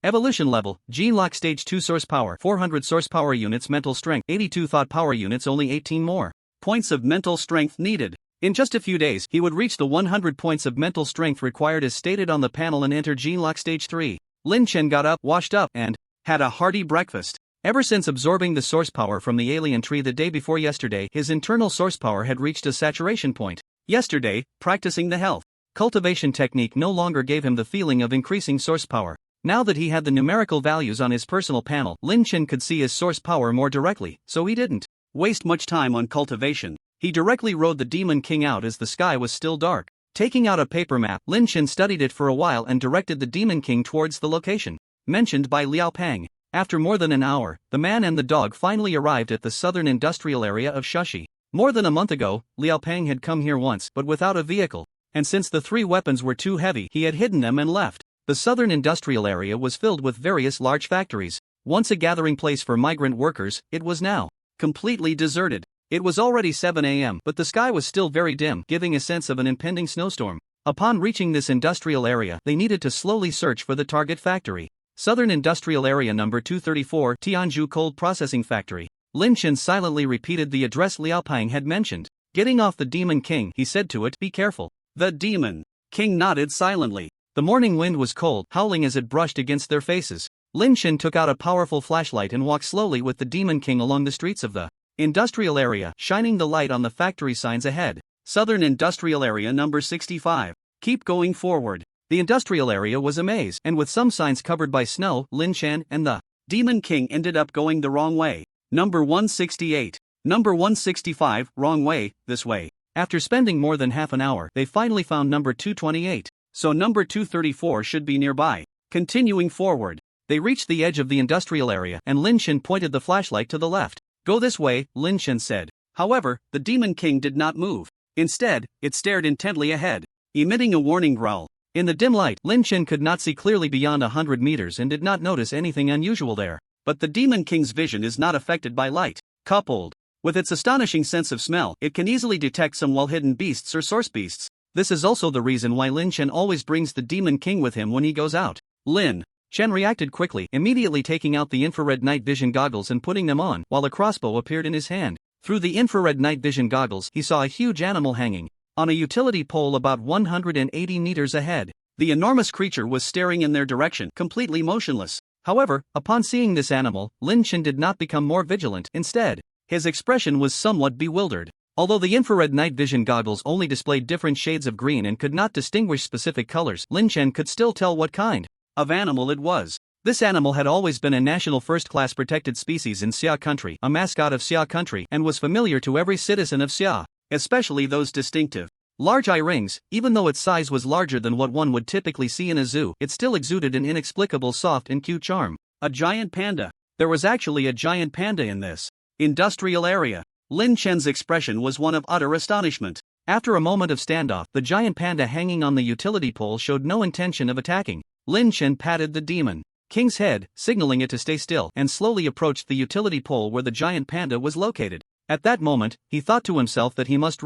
Evolution level: Gene Lock Stage 2, source power 400 source power units, mental strength 82 thought power units, only 18 more points of mental strength needed. In just a few days, he would reach the 100 points of mental strength required as stated on the panel and enter Gene Lock Stage 3. Lin Chen got up, washed up, and had a hearty breakfast. Ever since absorbing the source power from the alien tree the day before yesterday, his internal source power had reached a saturation point. Yesterday, practicing the health cultivation technique no longer gave him the feeling of increasing source power. Now that he had the numerical values on his personal panel, Lin Chen could see his source power more directly, so he didn't waste much time on cultivation. He directly rode the Demon King out as the sky was still dark. Taking out a paper map, Lin Chen studied it for a while and directed the Demon King towards the location mentioned by Liao Pang. After more than an hour, the man and the dog finally arrived at the southern industrial area of Shushi. More than a month ago, Liao Pang had come here once, but without a vehicle, and since the 3 weapons were too heavy, he had hidden them and left. The southern industrial area was filled with various large factories. Once a gathering place for migrant workers, it was now completely deserted. It was already 7 a.m., but the sky was still very dim, giving a sense of an impending snowstorm. Upon reaching this industrial area, they needed to slowly search for the target factory. Southern Industrial Area number 234, Tianzhu Cold Processing Factory. Lin Chen silently repeated the address Liao Pang had mentioned. Getting off the Demon King, he said to it, "Be careful." The Demon King nodded silently. The morning wind was cold, howling as it brushed against their faces. Lin Chen took out a powerful flashlight and walked slowly with the Demon King along the streets of the industrial area, shining the light on the factory signs ahead. Southern Industrial Area number 65. Keep going forward. The industrial area was a maze, and with some signs covered by snow, Lin Chen and the Demon King ended up going the wrong way. Number 168. Number 165, wrong way, this way. After spending more than half an hour, they finally found number 228. So number 234 should be nearby. Continuing forward, they reached the edge of the industrial area, and Lin Chen pointed the flashlight to the left. "Go this way," Lin Chen said. However, the Demon King did not move. Instead, it stared intently ahead, emitting a warning growl. In the dim light, Lin Chen could not see clearly beyond 100 meters and did not notice anything unusual there. But the Demon King's vision is not affected by light. Coupled with its astonishing sense of smell, it can easily detect some well-hidden beasts or source beasts. This is also the reason why Lin Chen always brings the Demon King with him when he goes out. Lin Chen reacted quickly, immediately taking out the infrared night vision goggles and putting them on, while a crossbow appeared in his hand. Through the infrared night vision goggles, he saw a huge animal hanging on a utility pole about 180 meters ahead. The enormous creature was staring in their direction, completely motionless. However, upon seeing this animal, Lin Chen did not become more vigilant. Instead, his expression was somewhat bewildered. Although the infrared night vision goggles only displayed different shades of green and could not distinguish specific colors, Lin Chen could still tell what kind of animal it was. This animal had always been a national first-class protected species in Xia Country, a mascot of Xia Country, and was familiar to every citizen of Xia, especially those distinctive large eye rings. Even though its size was larger than what one would typically see in a zoo, it still exuded an inexplicable soft and cute charm. A giant panda. There was actually a giant panda in this industrial area. Lin Chen's expression was one of utter astonishment. After a moment of standoff, the giant panda hanging on the utility pole showed no intention of attacking. Lin Chen patted the Demon King's head, signaling it to stay still, and slowly approached the utility pole where the giant panda was located. At that moment, he thought to himself that he must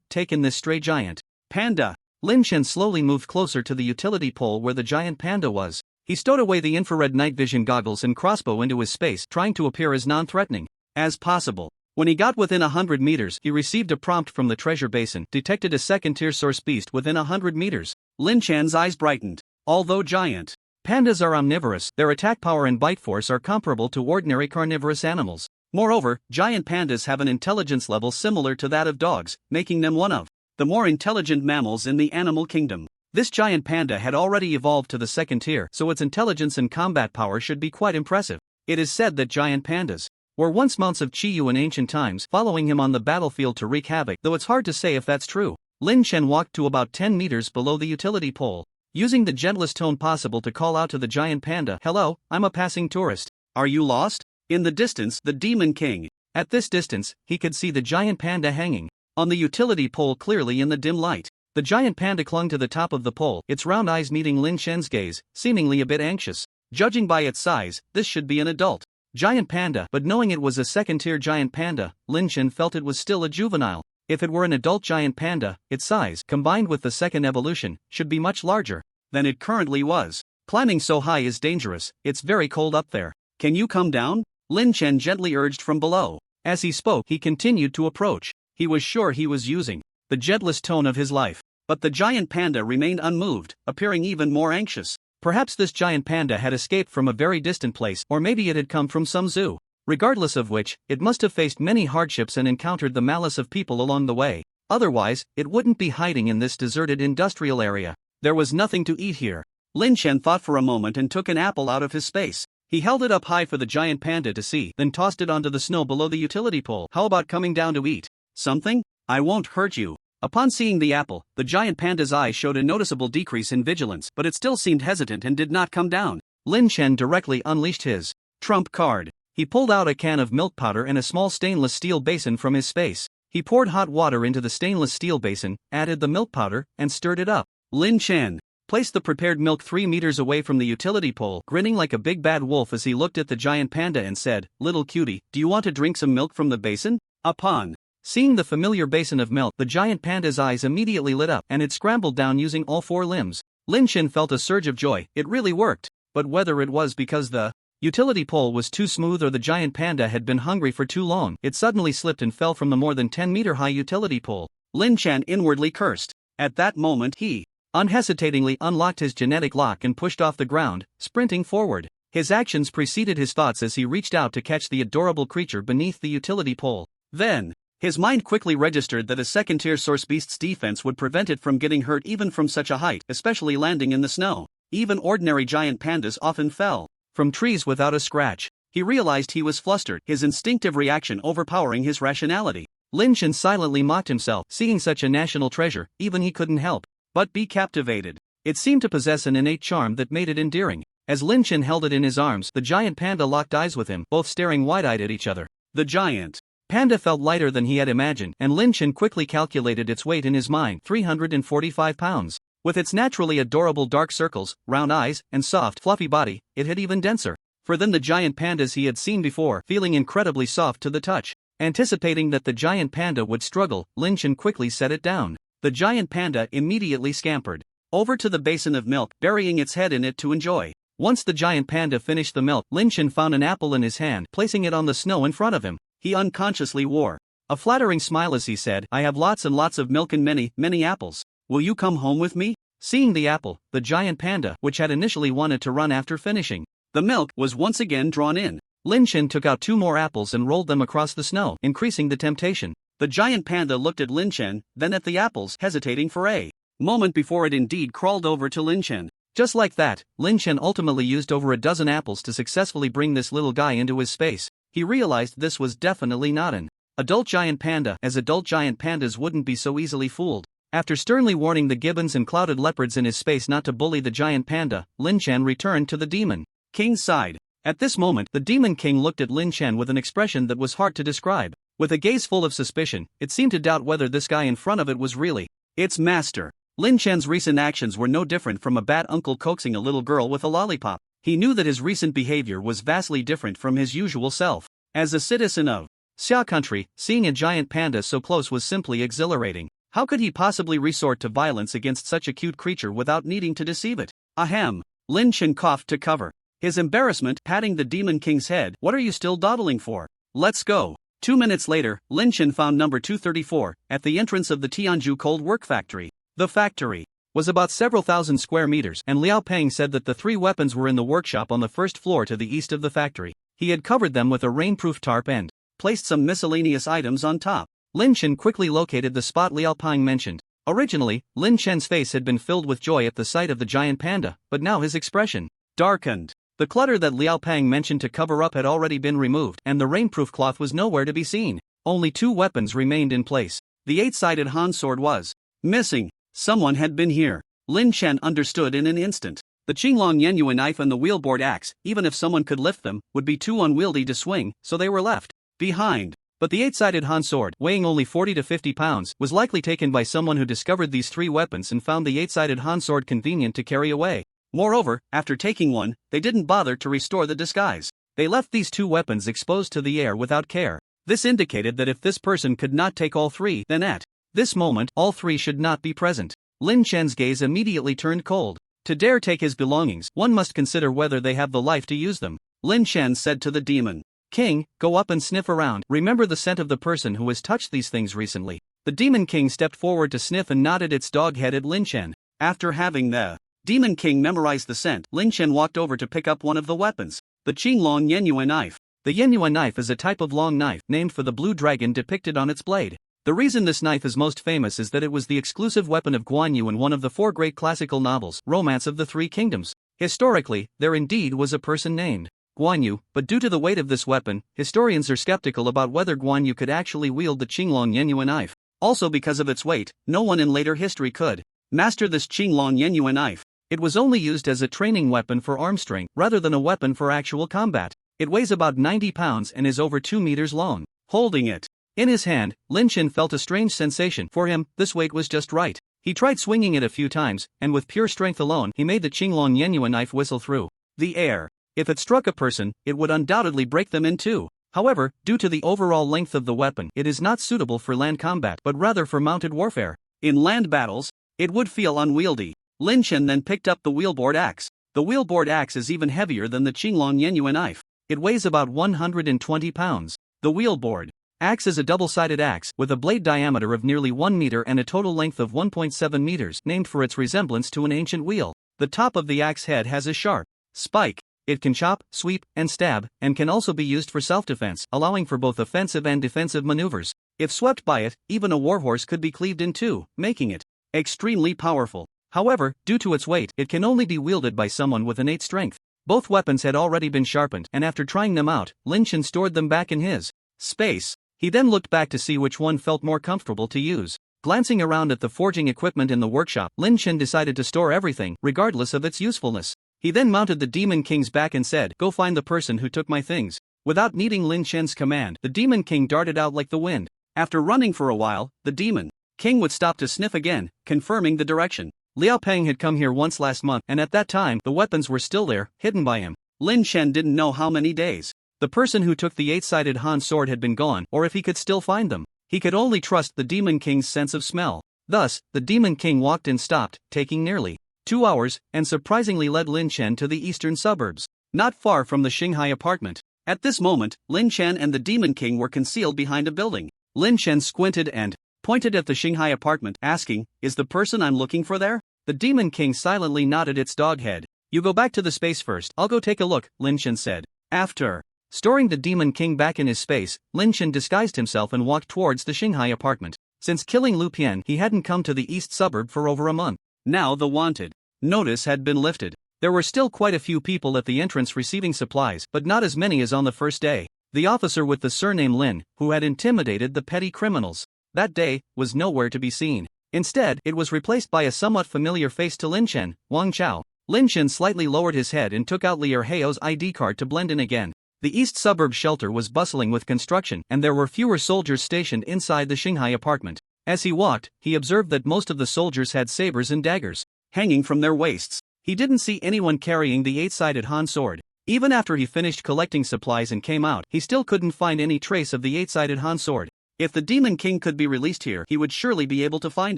take in this stray giant panda. Lin Chen slowly moved closer to the utility pole where the giant panda was. He stowed away the infrared night vision goggles and crossbow into his space, trying to appear as non-threatening as possible. When he got within 100 meters, he received a prompt from the treasure basin, detected a second-tier source beast within 100 meters. Lin Chan's eyes brightened. Although giant pandas are omnivorous, their attack power and bite force are comparable to ordinary carnivorous animals. Moreover, giant pandas have an intelligence level similar to that of dogs, making them one of the more intelligent mammals in the animal kingdom. This giant panda had already evolved to the second tier, so its intelligence and combat power should be quite impressive. It is said that giant pandas were once mounts of Qiyu in ancient times, following him on the battlefield to wreak havoc, though it's hard to say if that's true. Lin Chen walked to about 10 meters below the utility pole. using the gentlest tone possible to call out to the giant panda, "Hello, I'm a passing tourist. Are you lost?" In the distance, the Demon King. At this distance, he could see the giant panda hanging on the utility pole clearly in the dim light. The giant panda clung to the top of the pole, its round eyes meeting Lin Shen's gaze, seemingly a bit anxious. Judging by its size, this should be an adult giant panda, but knowing it was a second-tier giant panda, Lin Shen felt it was still a juvenile. If it were an adult giant panda, its size, combined with the second evolution, should be much larger than it currently was. Climbing so high is dangerous, it's very cold up there. Can you come down? Lin Shen gently urged from below. As he spoke, he continued to approach. He was sure he was using the gentlest tone of his life. But the giant panda remained unmoved, appearing even more anxious. Perhaps this giant panda had escaped from a very distant place, or maybe it had come from some zoo. Regardless of which, it must have faced many hardships and encountered the malice of people along the way. Otherwise, it wouldn't be hiding in this deserted industrial area. There was nothing to eat here. Lin Shen thought for a moment and took an apple out of his space. He held it up high for the giant panda to see, then tossed it onto the snow below the utility pole. "How about coming down to eat something? I won't hurt you." Upon seeing the apple, the giant panda's eyes showed a noticeable decrease in vigilance, but it still seemed hesitant and did not come down. Lin Shen directly unleashed his trump card. He pulled out a can of milk powder and a small stainless steel basin from his space. He poured hot water into the stainless steel basin, added the milk powder, and stirred it up. Lin Shen placed the prepared milk 3 meters away from the utility pole, grinning like a big bad wolf as he looked at the giant panda and said, "Little cutie, do you want to drink some milk from the basin?" Upon seeing the familiar basin of milk, the giant panda's eyes immediately lit up, and it scrambled down using all 4 limbs. Lin Shen felt a surge of joy. It really worked. But whether it was because the utility pole was too smooth or the giant panda had been hungry for too long, it suddenly slipped and fell from the more than 10-meter-high utility pole. Lin Shen inwardly cursed. At that moment he unhesitatingly unlocked his genetic lock and pushed off the ground, sprinting forward. His actions preceded his thoughts as he reached out to catch the adorable creature beneath the utility pole. Then his mind quickly registered that a second-tier source beast's defense would prevent it from getting hurt even from such a height, especially landing in the snow. Even ordinary giant pandas often fell from trees without a scratch. He realized he was flustered, his instinctive reaction overpowering his rationality. Lin Shen silently mocked himself, seeing such a national treasure, even he couldn't help but be captivated. It seemed to possess an innate charm that made it endearing. As Lin Shen held it in his arms, the giant panda locked eyes with him, both staring wide-eyed at each other. The giant panda felt lighter than he had imagined, and Lin Shen quickly calculated its weight in his mind, 345 pounds. With its naturally adorable dark circles, round eyes, and soft, fluffy body, it had even denser than the giant pandas he had seen before, feeling incredibly soft to the touch. Anticipating that the giant panda would struggle, Lin Shen quickly set it down. The giant panda immediately scampered over to the basin of milk, burying its head in it to enjoy. Once the giant panda finished the milk, Lin Shen found an apple in his hand, placing it on the snow in front of him. He unconsciously wore a flattering smile as he said, "I have lots and lots of milk and many, many apples. Will you come home with me?" Seeing the apple, the giant panda, which had initially wanted to run after finishing the milk, was once again drawn in. Lin Shen took out 2 more apples and rolled them across the snow, increasing the temptation. The giant panda looked at Lin Shen, then at the apples, hesitating for a moment before it indeed crawled over to Lin Shen. Just like that, Lin Shen ultimately used over a dozen apples to successfully bring this little guy into his space. He realized this was definitely not an adult giant panda, as adult giant pandas wouldn't be so easily fooled. After sternly warning the gibbons and clouded leopards in his space not to bully the giant panda, Lin Shen returned to the Demon King's side. At this moment, the Demon King looked at Lin Shen with an expression that was hard to describe. With a gaze full of suspicion, it seemed to doubt whether this guy in front of it was really its master. Lin Shen's recent actions were no different from a bad uncle coaxing a little girl with a lollipop. He knew that his recent behavior was vastly different from his usual self. As a citizen of Xia country, seeing a giant panda so close was simply exhilarating. How could he possibly resort to violence against such a cute creature without needing to deceive it? Ahem. Lin Shen coughed to cover his embarrassment, patting the Demon King's head. "What are you still dawdling for? Let's go." 2 minutes later, Lin Shen found number 234, at the entrance of the Tianju Cold Work Factory. The factory was about several thousand square meters, and Liao Peng said that the 3 weapons were in the workshop on the first floor to the east of the factory. He had covered them with a rainproof tarp and placed some miscellaneous items on top. Lin Shen quickly located the spot Liao Peng mentioned. Originally, Lin Shen's face had been filled with joy at the sight of the giant panda, but now his expression darkened. The clutter that Liao Peng mentioned to cover up had already been removed, and the rainproof cloth was nowhere to be seen. Only 2 weapons remained in place. The 8-sided Han sword was missing. Someone had been here. Lin Chen understood in an instant. The Qinglong Yenyue knife and the wheelboard axe, even if someone could lift them, would be too unwieldy to swing, so they were left behind. But the 8-sided Han sword, weighing only 40 to 50 pounds, was likely taken by someone who discovered these 3 weapons and found the 8-sided Han sword convenient to carry away. Moreover, after taking one, they didn't bother to restore the disguise. They left these 2 weapons exposed to the air without care. This indicated that if this person could not take all 3, then at this moment, all 3 should not be present. Lin Chen's gaze immediately turned cold. To dare take his belongings, one must consider whether they have the life to use them. Lin Chen said to the demon king, go up and sniff around. Remember the scent of the person who has touched these things recently. The demon king stepped forward to sniff and nodded its dog head at Lin Chen. After having the demon king memorize the scent, Lin Chen walked over to pick up one of the weapons, the Qinglong Yenyue knife. The Yenyue knife is a type of long knife named for the blue dragon depicted on its blade. The reason this knife is most famous is that it was the exclusive weapon of Guan Yu in one of the 4 great classical novels, Romance of the Three Kingdoms. Historically, there indeed was a person named Guan Yu, but due to the weight of this weapon, historians are skeptical about whether Guan Yu could actually wield the Qinglong Yenyue knife. Also because of its weight, no one in later history could master this Qinglong Yenyue knife. It was only used as a training weapon for arm strength rather than a weapon for actual combat. It weighs about 90 pounds and is over 2 meters long. Holding it in his hand, Lin Chen felt a strange sensation. For him, this weight was just right. He tried swinging it a few times, and with pure strength alone, he made the Qinglong Yenyue knife whistle through the air. If it struck a person, it would undoubtedly break them in two. However, due to the overall length of the weapon, it is not suitable for land combat but rather for mounted warfare. In land battles, it would feel unwieldy. Lin Chen then picked up the wheelboard axe. The wheelboard axe is even heavier than the Qinglong Yenyue knife. It weighs about 120 pounds. The wheelboard axe is a double-sided axe with a blade diameter of nearly 1 meter and a total length of 1.7 meters, named for its resemblance to an ancient wheel. The top of the axe head has a sharp spike. It can chop, sweep, and stab, and can also be used for self-defense, allowing for both offensive and defensive maneuvers. If swept by it, even a warhorse could be cleaved in two, making it extremely powerful. However, due to its weight, it can only be wielded by someone with innate strength. Both weapons had already been sharpened, and after trying them out, Lin Chen stored them back in his space. He then looked back to see which one felt more comfortable to use. Glancing around at the forging equipment in the workshop, Lin Chen decided to store everything, regardless of its usefulness. He then mounted the Demon King's back and said, "Go find the person who took my things." Without needing Lin Chen's command, the Demon King darted out like the wind. After running for a while, the Demon King would stop to sniff again, confirming the direction. Liao Peng had come here once last month, and at that time, the weapons were still there, hidden by him. Lin Chen didn't know how many days the person who took the 8-sided Han sword had been gone, or if he could still find them. He could only trust the Demon King's sense of smell. Thus, the Demon King walked and stopped, taking nearly 2 hours, and surprisingly led Lin Chen to the eastern suburbs, not far from the Shanghai apartment. At this moment, Lin Chen and the Demon King were concealed behind a building. Lin Chen squinted and pointed at the Shanghai apartment, asking, "Is the person I'm looking for there?" The Demon King silently nodded its dog head. "You go back to the space first, I'll go take a look," Lin Chen said. After storing the Demon King back in his space, Lin Chen disguised himself and walked towards the Shanghai apartment. Since killing Lu Pian, he hadn't come to the east suburb for over a month. Now the wanted notice had been lifted. There were still quite a few people at the entrance receiving supplies, but not as many as on the first day. The officer with the surname Lin, who had intimidated the petty criminals that day, was nowhere to be seen. Instead, it was replaced by a somewhat familiar face to Lin Chen, Wang Chao. Lin Chen slightly lowered his head and took out Lier Heo's ID card to blend in again. The east suburb shelter was bustling with construction, and there were fewer soldiers stationed inside the Shanghai apartment. As he walked, he observed that most of the soldiers had sabers and daggers hanging from their waists. He didn't see anyone carrying the 8-sided Han sword. Even after he finished collecting supplies and came out, he still couldn't find any trace of the 8-sided Han sword. If the Demon King could be released here, he would surely be able to find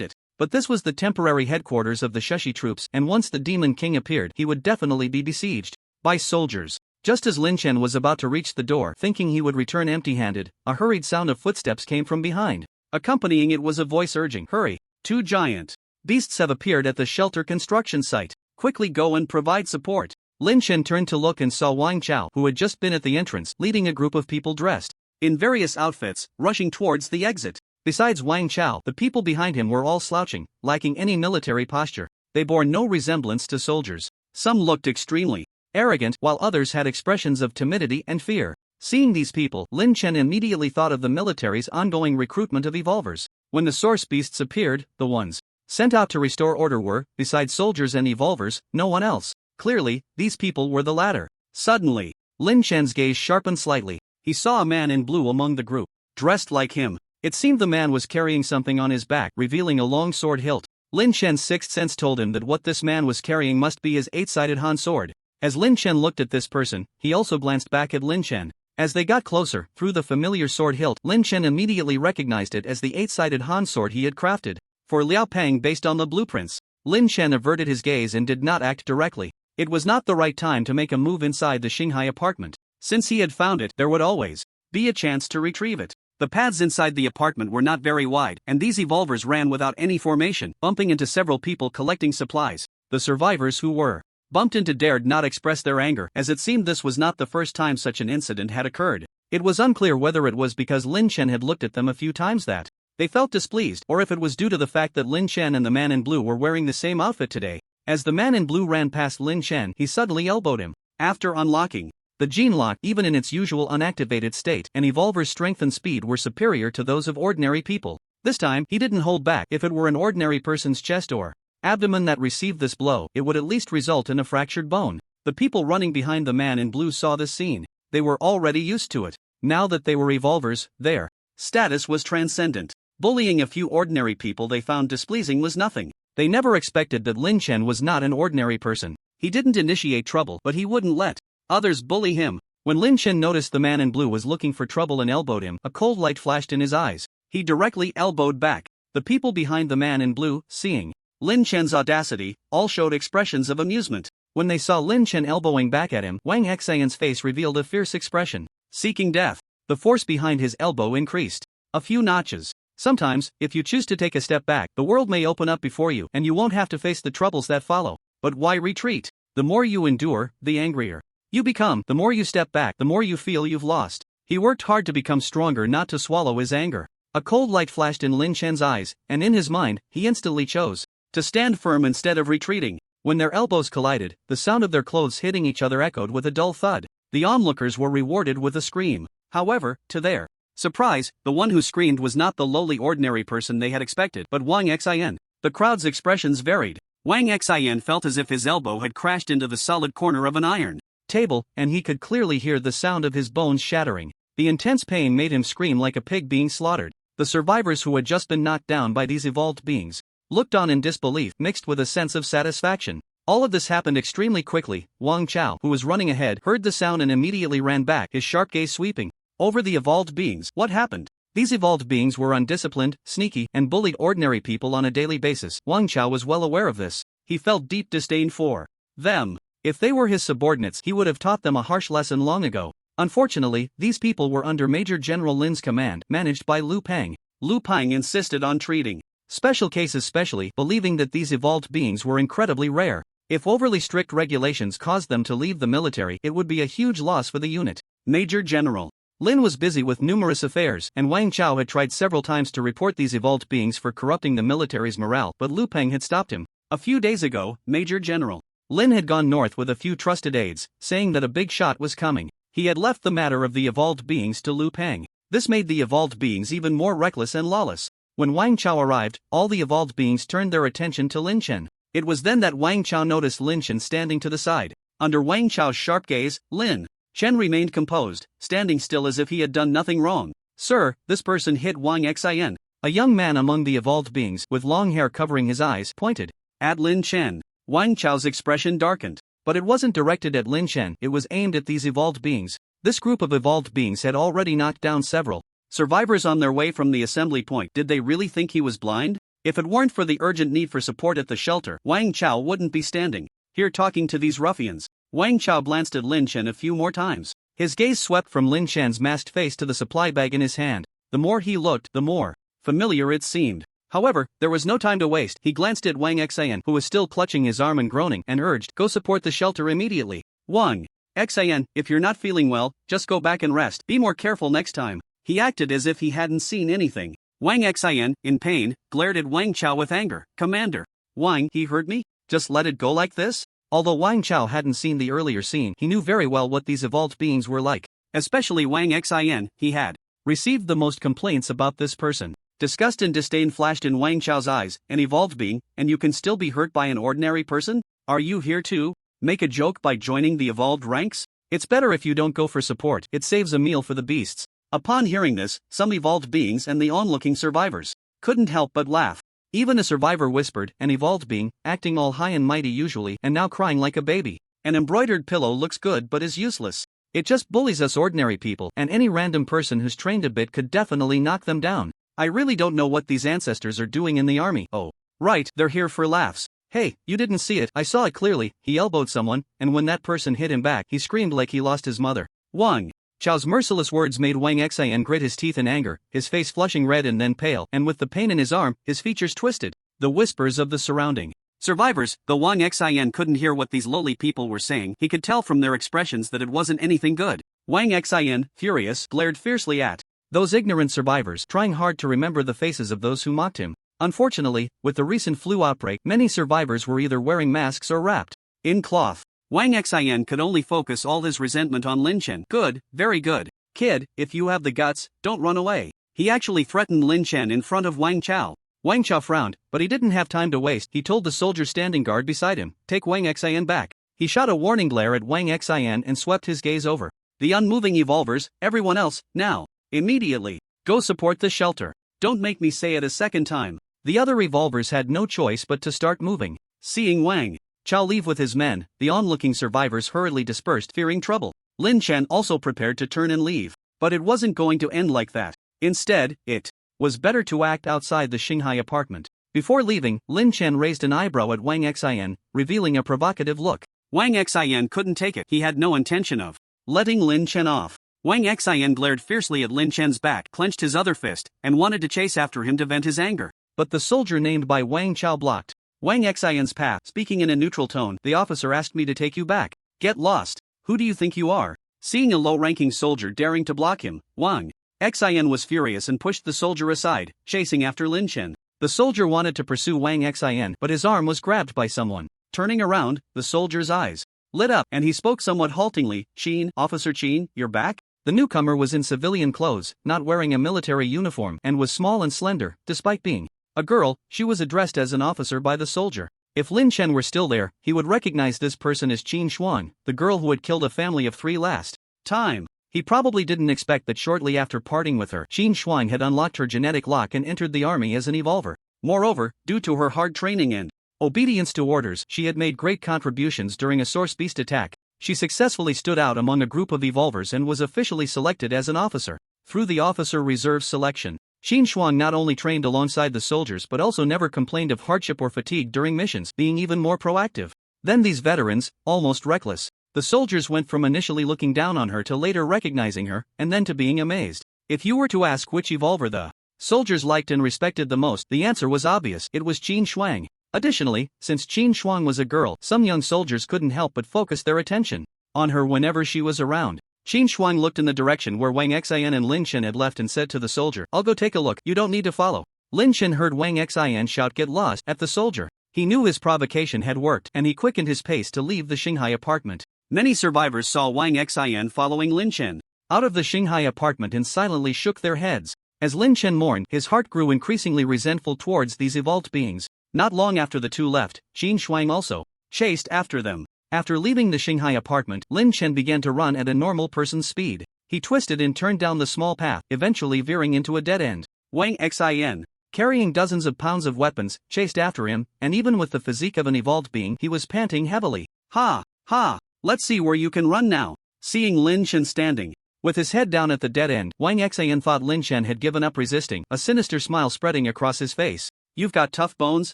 it. But this was the temporary headquarters of the Sheshi troops, and once the Demon King appeared, he would definitely be besieged by soldiers. Just as Lin Chen was about to reach the door, thinking he would return empty-handed, a hurried sound of footsteps came from behind. Accompanying it was a voice urging, "Hurry! 2 giant beasts have appeared at the shelter construction site. Quickly go and provide support." Lin Chen turned to look and saw Wang Chao, who had just been at the entrance, leading a group of people dressed in various outfits, rushing towards the exit. Besides Wang Chao, the people behind him were all slouching, lacking any military posture. They bore no resemblance to soldiers. Some looked extremely arrogant, while others had expressions of timidity and fear. Seeing these people, Lin Chen immediately thought of the military's ongoing recruitment of evolvers. When the source beasts appeared, the ones sent out to restore order were, besides soldiers and evolvers, no one else. Clearly, these people were the latter. Suddenly, Lin Chen's gaze sharpened slightly. He saw a man in blue among the group, dressed like him. It seemed the man was carrying something on his back, revealing a long sword hilt. Lin Chen's sixth sense told him that what this man was carrying must be his eight-sided Han sword. As Lin Chen looked at this person, he also glanced back at Lin Chen. As they got closer, through the familiar sword hilt, Lin Chen immediately recognized it as the eight-sided Han sword he had crafted for Liao Peng based on the blueprints. Lin Chen averted his gaze and did not act directly. It was not the right time to make a move inside the Xinghai apartment. Since he had found it, there would always be a chance to retrieve it. The paths inside the apartment were not very wide, and these evolvers ran without any formation, bumping into several people collecting supplies. The survivors who were bumped into dared not express their anger, as it seemed this was not the first time such an incident had occurred. It was unclear whether it was because Lin Chen had looked at them a few times that they felt displeased, or if it was due to the fact that Lin Chen and the man in blue were wearing the same outfit today. As the man in blue ran past Lin Chen, he suddenly elbowed him. After unlocking the gene lock, even in its usual unactivated state, an evolver's strength and speed were superior to those of ordinary people. This time, he didn't hold back. If it were an ordinary person's chest or abdomen that received this blow, it would at least result in a fractured bone. The people running behind the man in blue saw this scene. They were already used to it. Now that they were evolvers, their status was transcendent. Bullying a few ordinary people they found displeasing was nothing. They never expected that Lin Chen was not an ordinary person. He didn't initiate trouble, but he wouldn't let others bully him. When Lin Chen noticed the man in blue was looking for trouble and elbowed him, a cold light flashed in his eyes. He directly elbowed back. The people behind the man in blue, seeing Lin Chen's audacity, all showed expressions of amusement. When they saw Lin Chen elbowing back at him, Wang Xion's face revealed a fierce expression. Seeking death. The force behind his elbow increased a few notches. Sometimes, if you choose to take a step back, the world may open up before you and you won't have to face the troubles that follow. But why retreat? The more you endure, the angrier you become. The more you step back, the more you feel you've lost. He worked hard to become stronger, not to swallow his anger. A cold light flashed in Lin Chen's eyes, and in his mind, he instantly chose to stand firm instead of retreating. When their elbows collided, the sound of their clothes hitting each other echoed with a dull thud. The onlookers were rewarded with a scream. However, to their surprise, the one who screamed was not the lowly ordinary person they had expected, but Wang Xian. The crowd's expressions varied. Wang Xian felt as if his elbow had crashed into the solid corner of an iron table, and he could clearly hear the sound of his bones shattering. The intense pain made him scream like a pig being slaughtered. The survivors who had just been knocked down by these evolved beings looked on in disbelief, mixed with a sense of satisfaction. All of this happened extremely quickly. Wang Chao, who was running ahead, heard the sound and immediately ran back, his sharp gaze sweeping over the evolved beings. What happened? These evolved beings were undisciplined, sneaky, and bullied ordinary people on a daily basis. Wang Chao was well aware of this. He felt deep disdain for them. If they were his subordinates, he would have taught them a harsh lesson long ago. Unfortunately, these people were under Major General Lin's command, managed by Liu Peng. Liu Peng insisted on treating special cases specially, believing that these evolved beings were incredibly rare. If overly strict regulations caused them to leave the military, it would be a huge loss for the unit. Major General Lin was busy with numerous affairs, and Wang Chao had tried several times to report these evolved beings for corrupting the military's morale, but Liu Peng had stopped him. A few days ago, Major General Lin had gone north with a few trusted aides, saying that a big shot was coming. He had left the matter of the evolved beings to Liu Peng. This made the evolved beings even more reckless and lawless. When Wang Chao arrived, all the evolved beings turned their attention to Lin Chen. It was then that Wang Chao noticed Lin Chen standing to the side. Under Wang Chao's sharp gaze, Lin Chen remained composed, standing still as if he had done nothing wrong. Sir, this person hit Wang Xian. A young man among the evolved beings, with long hair covering his eyes, pointed at Lin Chen. Wang Chao's expression darkened. But it wasn't directed at Lin Chen, it was aimed at these evolved beings. This group of evolved beings had already knocked down several survivors on their way from the assembly point. Did they really think he was blind? If it weren't for the urgent need for support at the shelter, Wang Chao wouldn't be standing here talking to these ruffians. Wang Chao glanced at Lin Chen a few more times. His gaze swept from Lin Chen's masked face to the supply bag in his hand. The more he looked, the more familiar it seemed. However, there was no time to waste. He glanced at Wang Xian, who was still clutching his arm and groaning, and urged, "Go support the shelter immediately." Wang Xian, if you're not feeling well, just go back and rest. Be more careful next time. He acted as if he hadn't seen anything. Wang Xian, in pain, glared at Wang Chao with anger. "Commander, Wang, he heard me? Just let it go like this?" Although Wang Chao hadn't seen the earlier scene, he knew very well what these evolved beings were like. Especially Wang Xian, he had received the most complaints about this person. Disgust and disdain flashed in Wang Chao's eyes. An evolved being, and you can still be hurt by an ordinary person? Are you here to make a joke by joining the evolved ranks? It's better if you don't go for support, it saves a meal for the beasts. Upon hearing this, some evolved beings and the onlooking survivors couldn't help but laugh. Even a survivor whispered, an evolved being, acting all high and mighty usually and now crying like a baby. An embroidered pillow looks good but is useless. It just bullies us ordinary people, and any random person who's trained a bit could definitely knock them down. I really don't know what these ancestors are doing in the army. Oh, right, they're here for laughs. Hey, you didn't see it, I saw it clearly. He elbowed someone, and when that person hit him back, he screamed like he lost his mother. Wang Chao's merciless words made Wang Xian grit his teeth in anger, his face flushing red and then pale, and with the pain in his arm, his features twisted. The whispers of the surrounding survivors, though Wang Xian couldn't hear what these lowly people were saying, he could tell from their expressions that it wasn't anything good. Wang Xian, furious, glared fiercely at those ignorant survivors, trying hard to remember the faces of those who mocked him. Unfortunately, with the recent flu outbreak, many survivors were either wearing masks or wrapped in cloth. Wang Xian could only focus all his resentment on Lin Chen. Good, very good. Kid, if you have the guts, don't run away. He actually threatened Lin Chen in front of Wang Chao. Wang Chao frowned, but he didn't have time to waste. He told the soldier standing guard beside him, take Wang Xian back. He shot a warning glare at Wang Xian and swept his gaze over the unmoving evolvers. Everyone else, now, immediately, go support the shelter. Don't make me say it a second time. The other evolvers had no choice but to start moving. Seeing Wang Chao leave with his men, the onlooking survivors hurriedly dispersed, fearing trouble. Lin Chen also prepared to turn and leave. But it wasn't going to end like that. Instead, it was better to act outside the Shanghai apartment. Before leaving, Lin Chen raised an eyebrow at Wang Xian, revealing a provocative look. Wang Xian couldn't take it. He had no intention of letting Lin Chen off. Wang Xian glared fiercely at Lin Chen's back, clenched his other fist, and wanted to chase after him to vent his anger. But the soldier named by Wang Chao blocked Wang Xian's path. Speaking in a neutral tone, the officer asked me to take you back. Get lost. Who do you think you are? Seeing a low-ranking soldier daring to block him, Wang Xian was furious and pushed the soldier aside, chasing after Lin Chen. The soldier wanted to pursue Wang Xian, but his arm was grabbed by someone. Turning around, the soldier's eyes lit up, and he spoke somewhat haltingly, Qin, Officer Qin, you're back? The newcomer was in civilian clothes, not wearing a military uniform, and was small and slender, despite being a girl. She was addressed as an officer by the soldier. If Lin Chen were still there, he would recognize this person as Qin Xuan, the girl who had killed a family of 3 last time. He probably didn't expect that shortly after parting with her, Qin Xuan had unlocked her genetic lock and entered the army as an evolver. Moreover, due to her hard training and obedience to orders, she had made great contributions during a source beast attack. She successfully stood out among a group of evolvers and was officially selected as an officer. Through the officer reserve selection, Qin Xuan not only trained alongside the soldiers but also never complained of hardship or fatigue during missions, being even more proactive than these veterans, almost reckless. The soldiers went from initially looking down on her to later recognizing her, and then to being amazed. If you were to ask which evolver the soldiers liked and respected the most, the answer was obvious, it was Qin Xuan. Additionally, since Qin Xuan was a girl, some young soldiers couldn't help but focus their attention on her whenever she was around. Qin Xuan looked in the direction where Wang Xian and Lin Chen had left and said to the soldier, I'll go take a look, you don't need to follow. Lin Chen heard Wang Xian shout get lost at the soldier. He knew his provocation had worked, and he quickened his pace to leave the Shanghai apartment. Many survivors saw Wang Xian following Lin Chen out of the Shanghai apartment and silently shook their heads. As Lin Chen mourned, his heart grew increasingly resentful towards these evolved beings. Not long after the two left, Qin Xuan also chased after them. After leaving the Shanghai apartment, Lin Chen began to run at a normal person's speed. He twisted and turned down the small path, eventually veering into a dead end. Wang Xian, carrying dozens of pounds of weapons, chased after him, and even with the physique of an evolved being, he was panting heavily. Ha! Ha! Let's see where you can run now. Seeing Lin Chen standing with his head down at the dead end, Wang Xian thought Lin Chen had given up resisting, a sinister smile spreading across his face. You've got tough bones,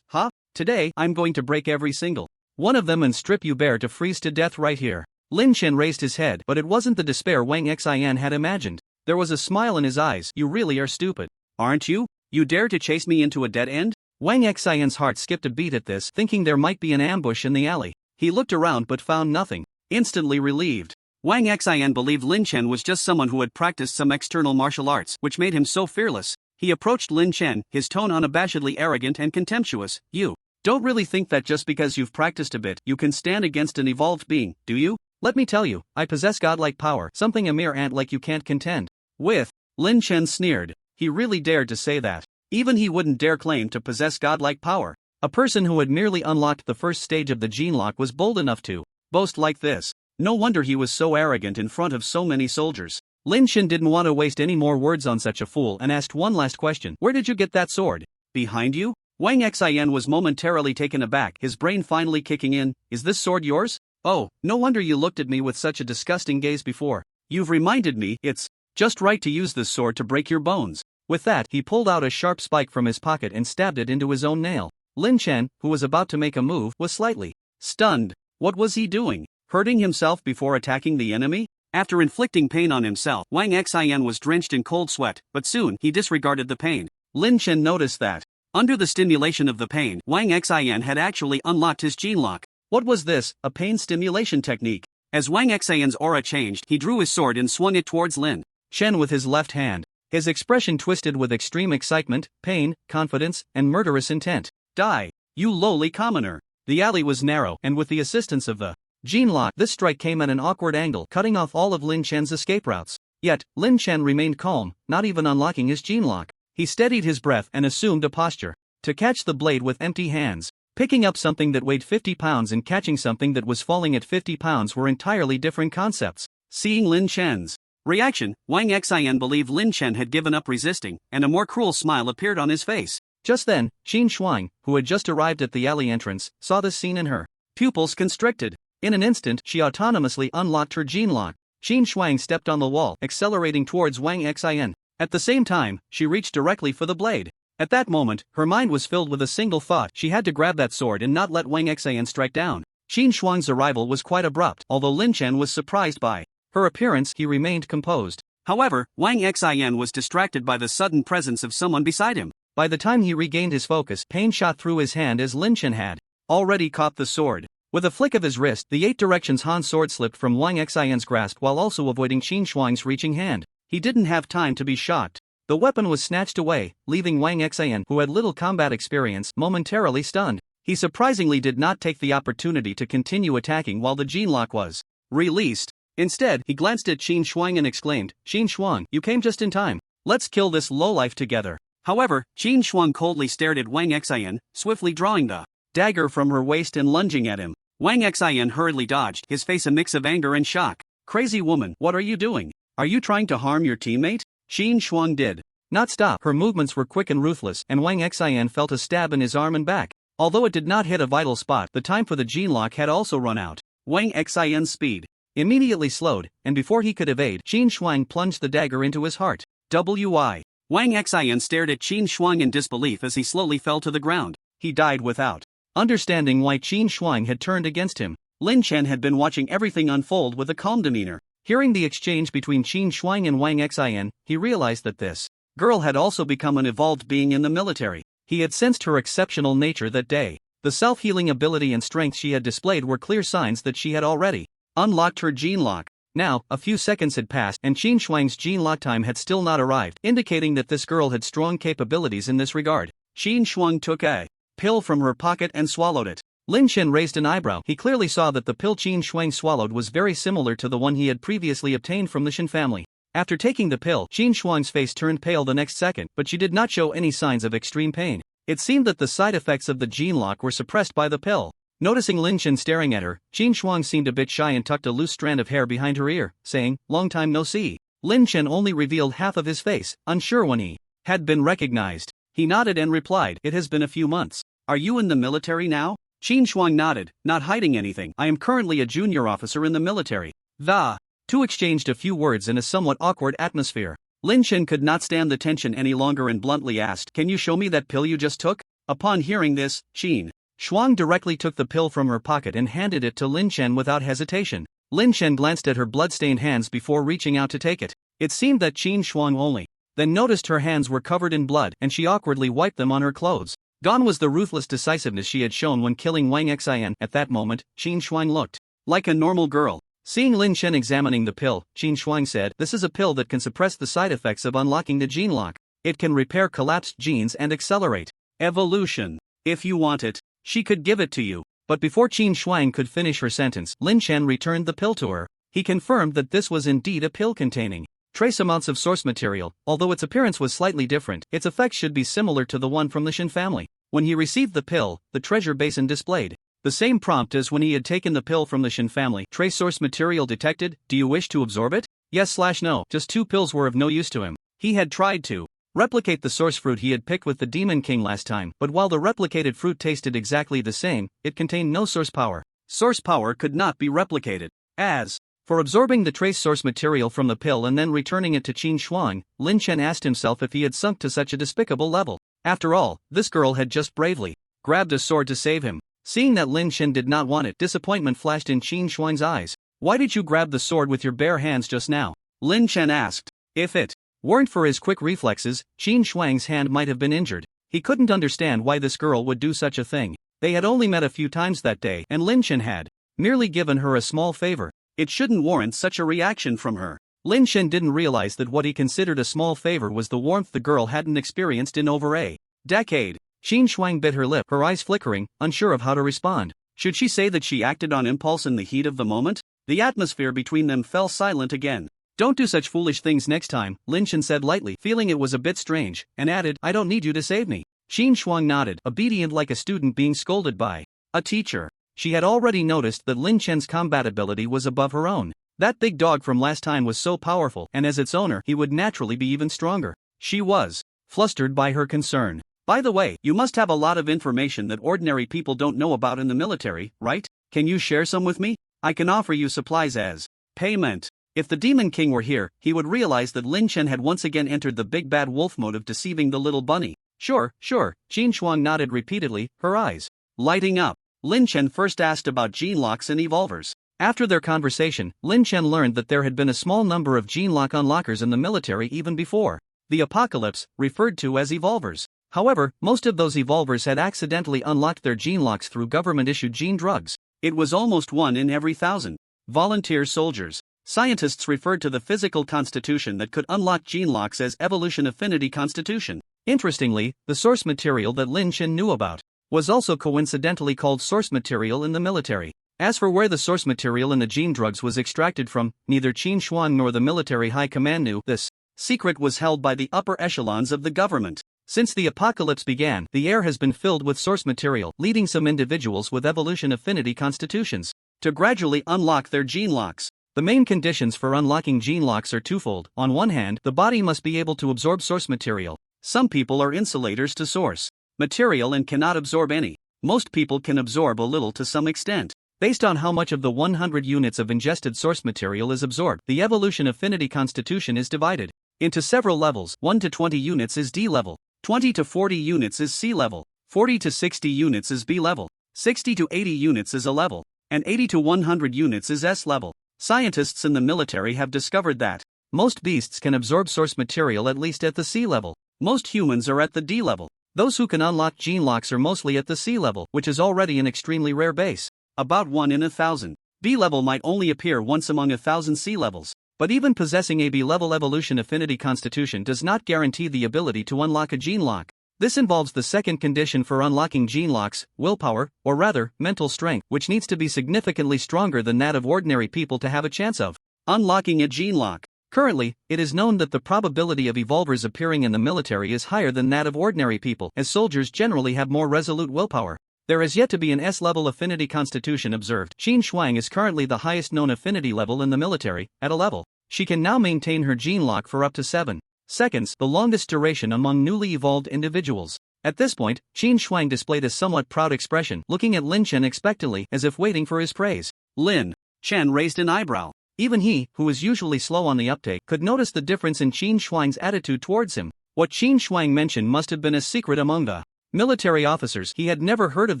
huh? Today, I'm going to break every single one of them and strip you bare to freeze to death right here. Lin Chen raised his head, but it wasn't the despair Wang Xian had imagined. There was a smile in his eyes. You really are stupid, aren't you? You dare to chase me into a dead end? Wang Xian's heart skipped a beat at this, thinking there might be an ambush in the alley. He looked around but found nothing. Instantly relieved, Wang Xian believed Lin Chen was just someone who had practiced some external martial arts, which made him so fearless. He approached Lin Chen, his tone unabashedly arrogant and contemptuous. You don't really think that just because you've practiced a bit, you can stand against an evolved being, do you? Let me tell you, I possess godlike power, something a mere ant like you can't contend with. Lin Chen sneered. He really dared to say that. Even he wouldn't dare claim to possess godlike power. A person who had merely unlocked the first stage of the gene lock was bold enough to boast like this. No wonder he was so arrogant in front of so many soldiers. Lin Chen didn't want to waste any more words on such a fool and asked one last question. Where did you get that sword? Behind you? Wang Xian was momentarily taken aback, his brain finally kicking in. Is this sword yours? Oh, no wonder you looked at me with such a disgusting gaze before. You've reminded me, it's just right to use this sword to break your bones. With that, he pulled out a sharp spike from his pocket and stabbed it into his own nail. Lin Chen, who was about to make a move, was slightly stunned. What was he doing? Hurting himself before attacking the enemy? After inflicting pain on himself, Wang Xian was drenched in cold sweat, but soon he disregarded the pain. Lin Chen noticed that, under the stimulation of the pain, Wang Xian had actually unlocked his gene lock. What was this, a pain stimulation technique? As Wang Xian's aura changed, he drew his sword and swung it towards Lin Chen with his left hand. His expression twisted with extreme excitement, pain, confidence, and murderous intent. Die, you lowly commoner. The alley was narrow, and with the assistance of the gene lock, this strike came at an awkward angle, cutting off all of Lin Chen's escape routes. Yet, Lin Chen remained calm, not even unlocking his gene lock. He steadied his breath and assumed a posture to catch the blade with empty hands. Picking up something that weighed 50 pounds and catching something that was falling at 50 pounds were entirely different concepts. Seeing Lin Chen's reaction, Wang Xian believed Lin Chen had given up resisting, and a more cruel smile appeared on his face. Just then, Qin Shuang, who had just arrived at the alley entrance, saw this scene and her pupils constricted. In an instant, she autonomously unlocked her gene lock. Qin Shuang stepped on the wall, accelerating towards Wang Xian. At the same time, she reached directly for the blade. At that moment, her mind was filled with a single thought: she had to grab that sword and not let Wang Xian strike down. Qin Shuang's arrival was quite abrupt. Although Lin Chen was surprised by her appearance, he remained composed. However, Wang Xian was distracted by the sudden presence of someone beside him. By the time he regained his focus, pain shot through his hand as Lin Chen had already caught the sword. With a flick of his wrist, the 8 directions Han sword slipped from Wang Xian's grasp while also avoiding Qin Shuang's reaching hand. He didn't have time to be shocked. The weapon was snatched away, leaving Wang Xian, who had little combat experience, momentarily stunned. He surprisingly did not take the opportunity to continue attacking while the gene lock was released. Instead, he glanced at Qin Shuang and exclaimed, "Qin Shuang, you came just in time. Let's kill this lowlife together." However, Qin Shuang coldly stared at Wang Xian, swiftly drawing the dagger from her waist and lunging at him. Wang Xian hurriedly dodged, his face a mix of anger and shock. "Crazy woman, what are you doing? Are you trying to harm your teammate?" Qin Shuang did not stop. Her movements were quick and ruthless, and Wang Xian felt a stab in his arm and back. Although it did not hit a vital spot, the time for the gene lock had also run out. Wang Xian's speed immediately slowed, and before he could evade, Qin Shuang plunged the dagger into his heart. Wang Xian stared at Qin Shuang in disbelief as he slowly fell to the ground. He died without understanding why Qin Shuang had turned against him. Lin Chen had been watching everything unfold with a calm demeanor. Hearing the exchange between Qin Shuang and Wang Xian, he realized that this girl had also become an evolved being in the military. He had sensed her exceptional nature that day. The self-healing ability and strength she had displayed were clear signs that she had already unlocked her gene lock. Now, a few seconds had passed and Qin Shuang's gene lock time had still not arrived, indicating that this girl had strong capabilities in this regard. Qin Shuang took a pill from her pocket and swallowed it. Lin Chen raised an eyebrow. He clearly saw that the pill Qin Shuang swallowed was very similar to the one he had previously obtained from the Shen family. After taking the pill, Qin Shuang's face turned pale the next second, but she did not show any signs of extreme pain. It seemed that the side effects of the gene lock were suppressed by the pill. Noticing Lin Chen staring at her, Qin Shuang seemed a bit shy and tucked a loose strand of hair behind her ear, saying, "Long time no see." Lin Chen only revealed half of his face, unsure when he had been recognized. He nodded and replied, "It has been a few months. Are you in the military now?" Qin Shuang nodded, not hiding anything. "I am currently a junior officer in the military." The two exchanged a few words in a somewhat awkward atmosphere. Lin Chen could not stand the tension any longer and bluntly asked, "Can you show me that pill you just took?" Upon hearing this, Qin Shuang directly took the pill from her pocket and handed it to Lin Chen without hesitation. Lin Chen glanced at her blood-stained hands before reaching out to take it. It seemed that Qin Shuang only then noticed her hands were covered in blood and she awkwardly wiped them on her clothes. Gone was the ruthless decisiveness she had shown when killing Wang Xian. At that moment, Qin Shuang looked like a normal girl. Seeing Lin Chen examining the pill, Qin Shuang said, "This is a pill that can suppress the side effects of unlocking the gene lock. It can repair collapsed genes and accelerate evolution. If you want it, she could give it to you." But before Qin Shuang could finish her sentence, Lin Chen returned the pill to her. He confirmed that this was indeed a pill containing trace amounts of source material. Although its appearance was slightly different, its effects should be similar to the one from the Shin family. When he received the pill, the treasure basin displayed the same prompt as when he had taken the pill from the Shin family. Trace source material detected. Do you wish to absorb it? Yes/no. Just 2 pills were of no use to him. He had tried to replicate the source fruit he had picked with the Demon King last time, but while the replicated fruit tasted exactly the same, it contained no source power. Source power could not be replicated. As for absorbing the trace source material from the pill and then returning it to Qin Shuang, Lin Chen asked himself if he had sunk to such a despicable level. After all, this girl had just bravely grabbed a sword to save him. Seeing that Lin Chen did not want it, disappointment flashed in Qin Shuang's eyes. Why did you grab the sword with your bare hands just now? Lin Chen asked. If it weren't for his quick reflexes, Qin Shuang's hand might have been injured. He couldn't understand why this girl would do such a thing. They had only met a few times that day, and Lin Chen had merely given her a small favor. It shouldn't warrant such a reaction from her. Lin Chen didn't realize that what he considered a small favor was the warmth the girl hadn't experienced in over a decade. Qin Shuang bit her lip, her eyes flickering, unsure of how to respond. Should she say that she acted on impulse in the heat of the moment? The atmosphere between them fell silent again. Don't do such foolish things next time, Lin Chen said lightly, feeling it was a bit strange, and added, I don't need you to save me. Qin Shuang nodded, obedient like a student being scolded by a teacher. She had already noticed that Lin Chen's combat ability was above her own. That big dog from last time was so powerful, and as its owner, he would naturally be even stronger. She was flustered by her concern. By the way, you must have a lot of information that ordinary people don't know about in the military, right? Can you share some with me? I can offer you supplies as payment. If the Demon King were here, he would realize that Lin Chen had once again entered the big bad wolf mode of deceiving the little bunny. Sure. Qin Shuang nodded repeatedly, her eyes lighting up. Lin Chen first asked about gene locks and evolvers. After their conversation, Lin Chen learned that there had been a small number of gene lock unlockers in the military even before the apocalypse, referred to as evolvers. However, most of those evolvers had accidentally unlocked their gene locks through government-issued gene drugs. It was almost 1 in every 1,000 volunteer soldiers. Scientists referred to the physical constitution that could unlock gene locks as evolution affinity constitution. Interestingly, the source material that Lin Chen knew about was also coincidentally called source material in the military. As for where the source material in the gene drugs was extracted from, neither Qin Shuang nor the military high command knew. This secret was held by the upper echelons of the government. Since the apocalypse began, the air has been filled with source material, leading some individuals with evolution affinity constitutions to gradually unlock their gene locks. The main conditions for unlocking gene locks are twofold. On one hand, the body must be able to absorb source material. Some people are insulators to source material and cannot absorb any. Most people can absorb a little to some extent. Based on how much of the 100 units of ingested source material is absorbed, the evolution affinity constitution is divided into several levels. 1 to 20 units is D level, 20 to 40 units is C level, 40 to 60 units is B level, 60 to 80 units is A level, and 80 to 100 units is S level. Scientists in the military have discovered that most beasts can absorb source material at least at the C level. Most humans are at the D level. Those who can unlock gene locks are mostly at the C level, which is already an extremely rare base. About 1 in 1,000. B level might only appear once among 1,000 C levels. But even possessing a B-level evolution affinity constitution does not guarantee the ability to unlock a gene lock. This involves the second condition for unlocking gene locks, willpower, or rather, mental strength, which needs to be significantly stronger than that of ordinary people to have a chance of unlocking a gene lock. Currently, it is known that the probability of evolvers appearing in the military is higher than that of ordinary people, as soldiers generally have more resolute willpower. There is yet to be an S-level affinity constitution observed. Qin Shuang is currently the highest known affinity level in the military, at A level. She can now maintain her gene lock for up to 7 seconds, the longest duration among newly evolved individuals. At this point, Qin Shuang displayed a somewhat proud expression, looking at Lin Chen expectantly, as if waiting for his praise. Lin Chen raised an eyebrow. Even he, who was usually slow on the uptake, could notice the difference in Qin Shuang's attitude towards him. What Qin Shuang mentioned must have been a secret among the military officers. He had never heard of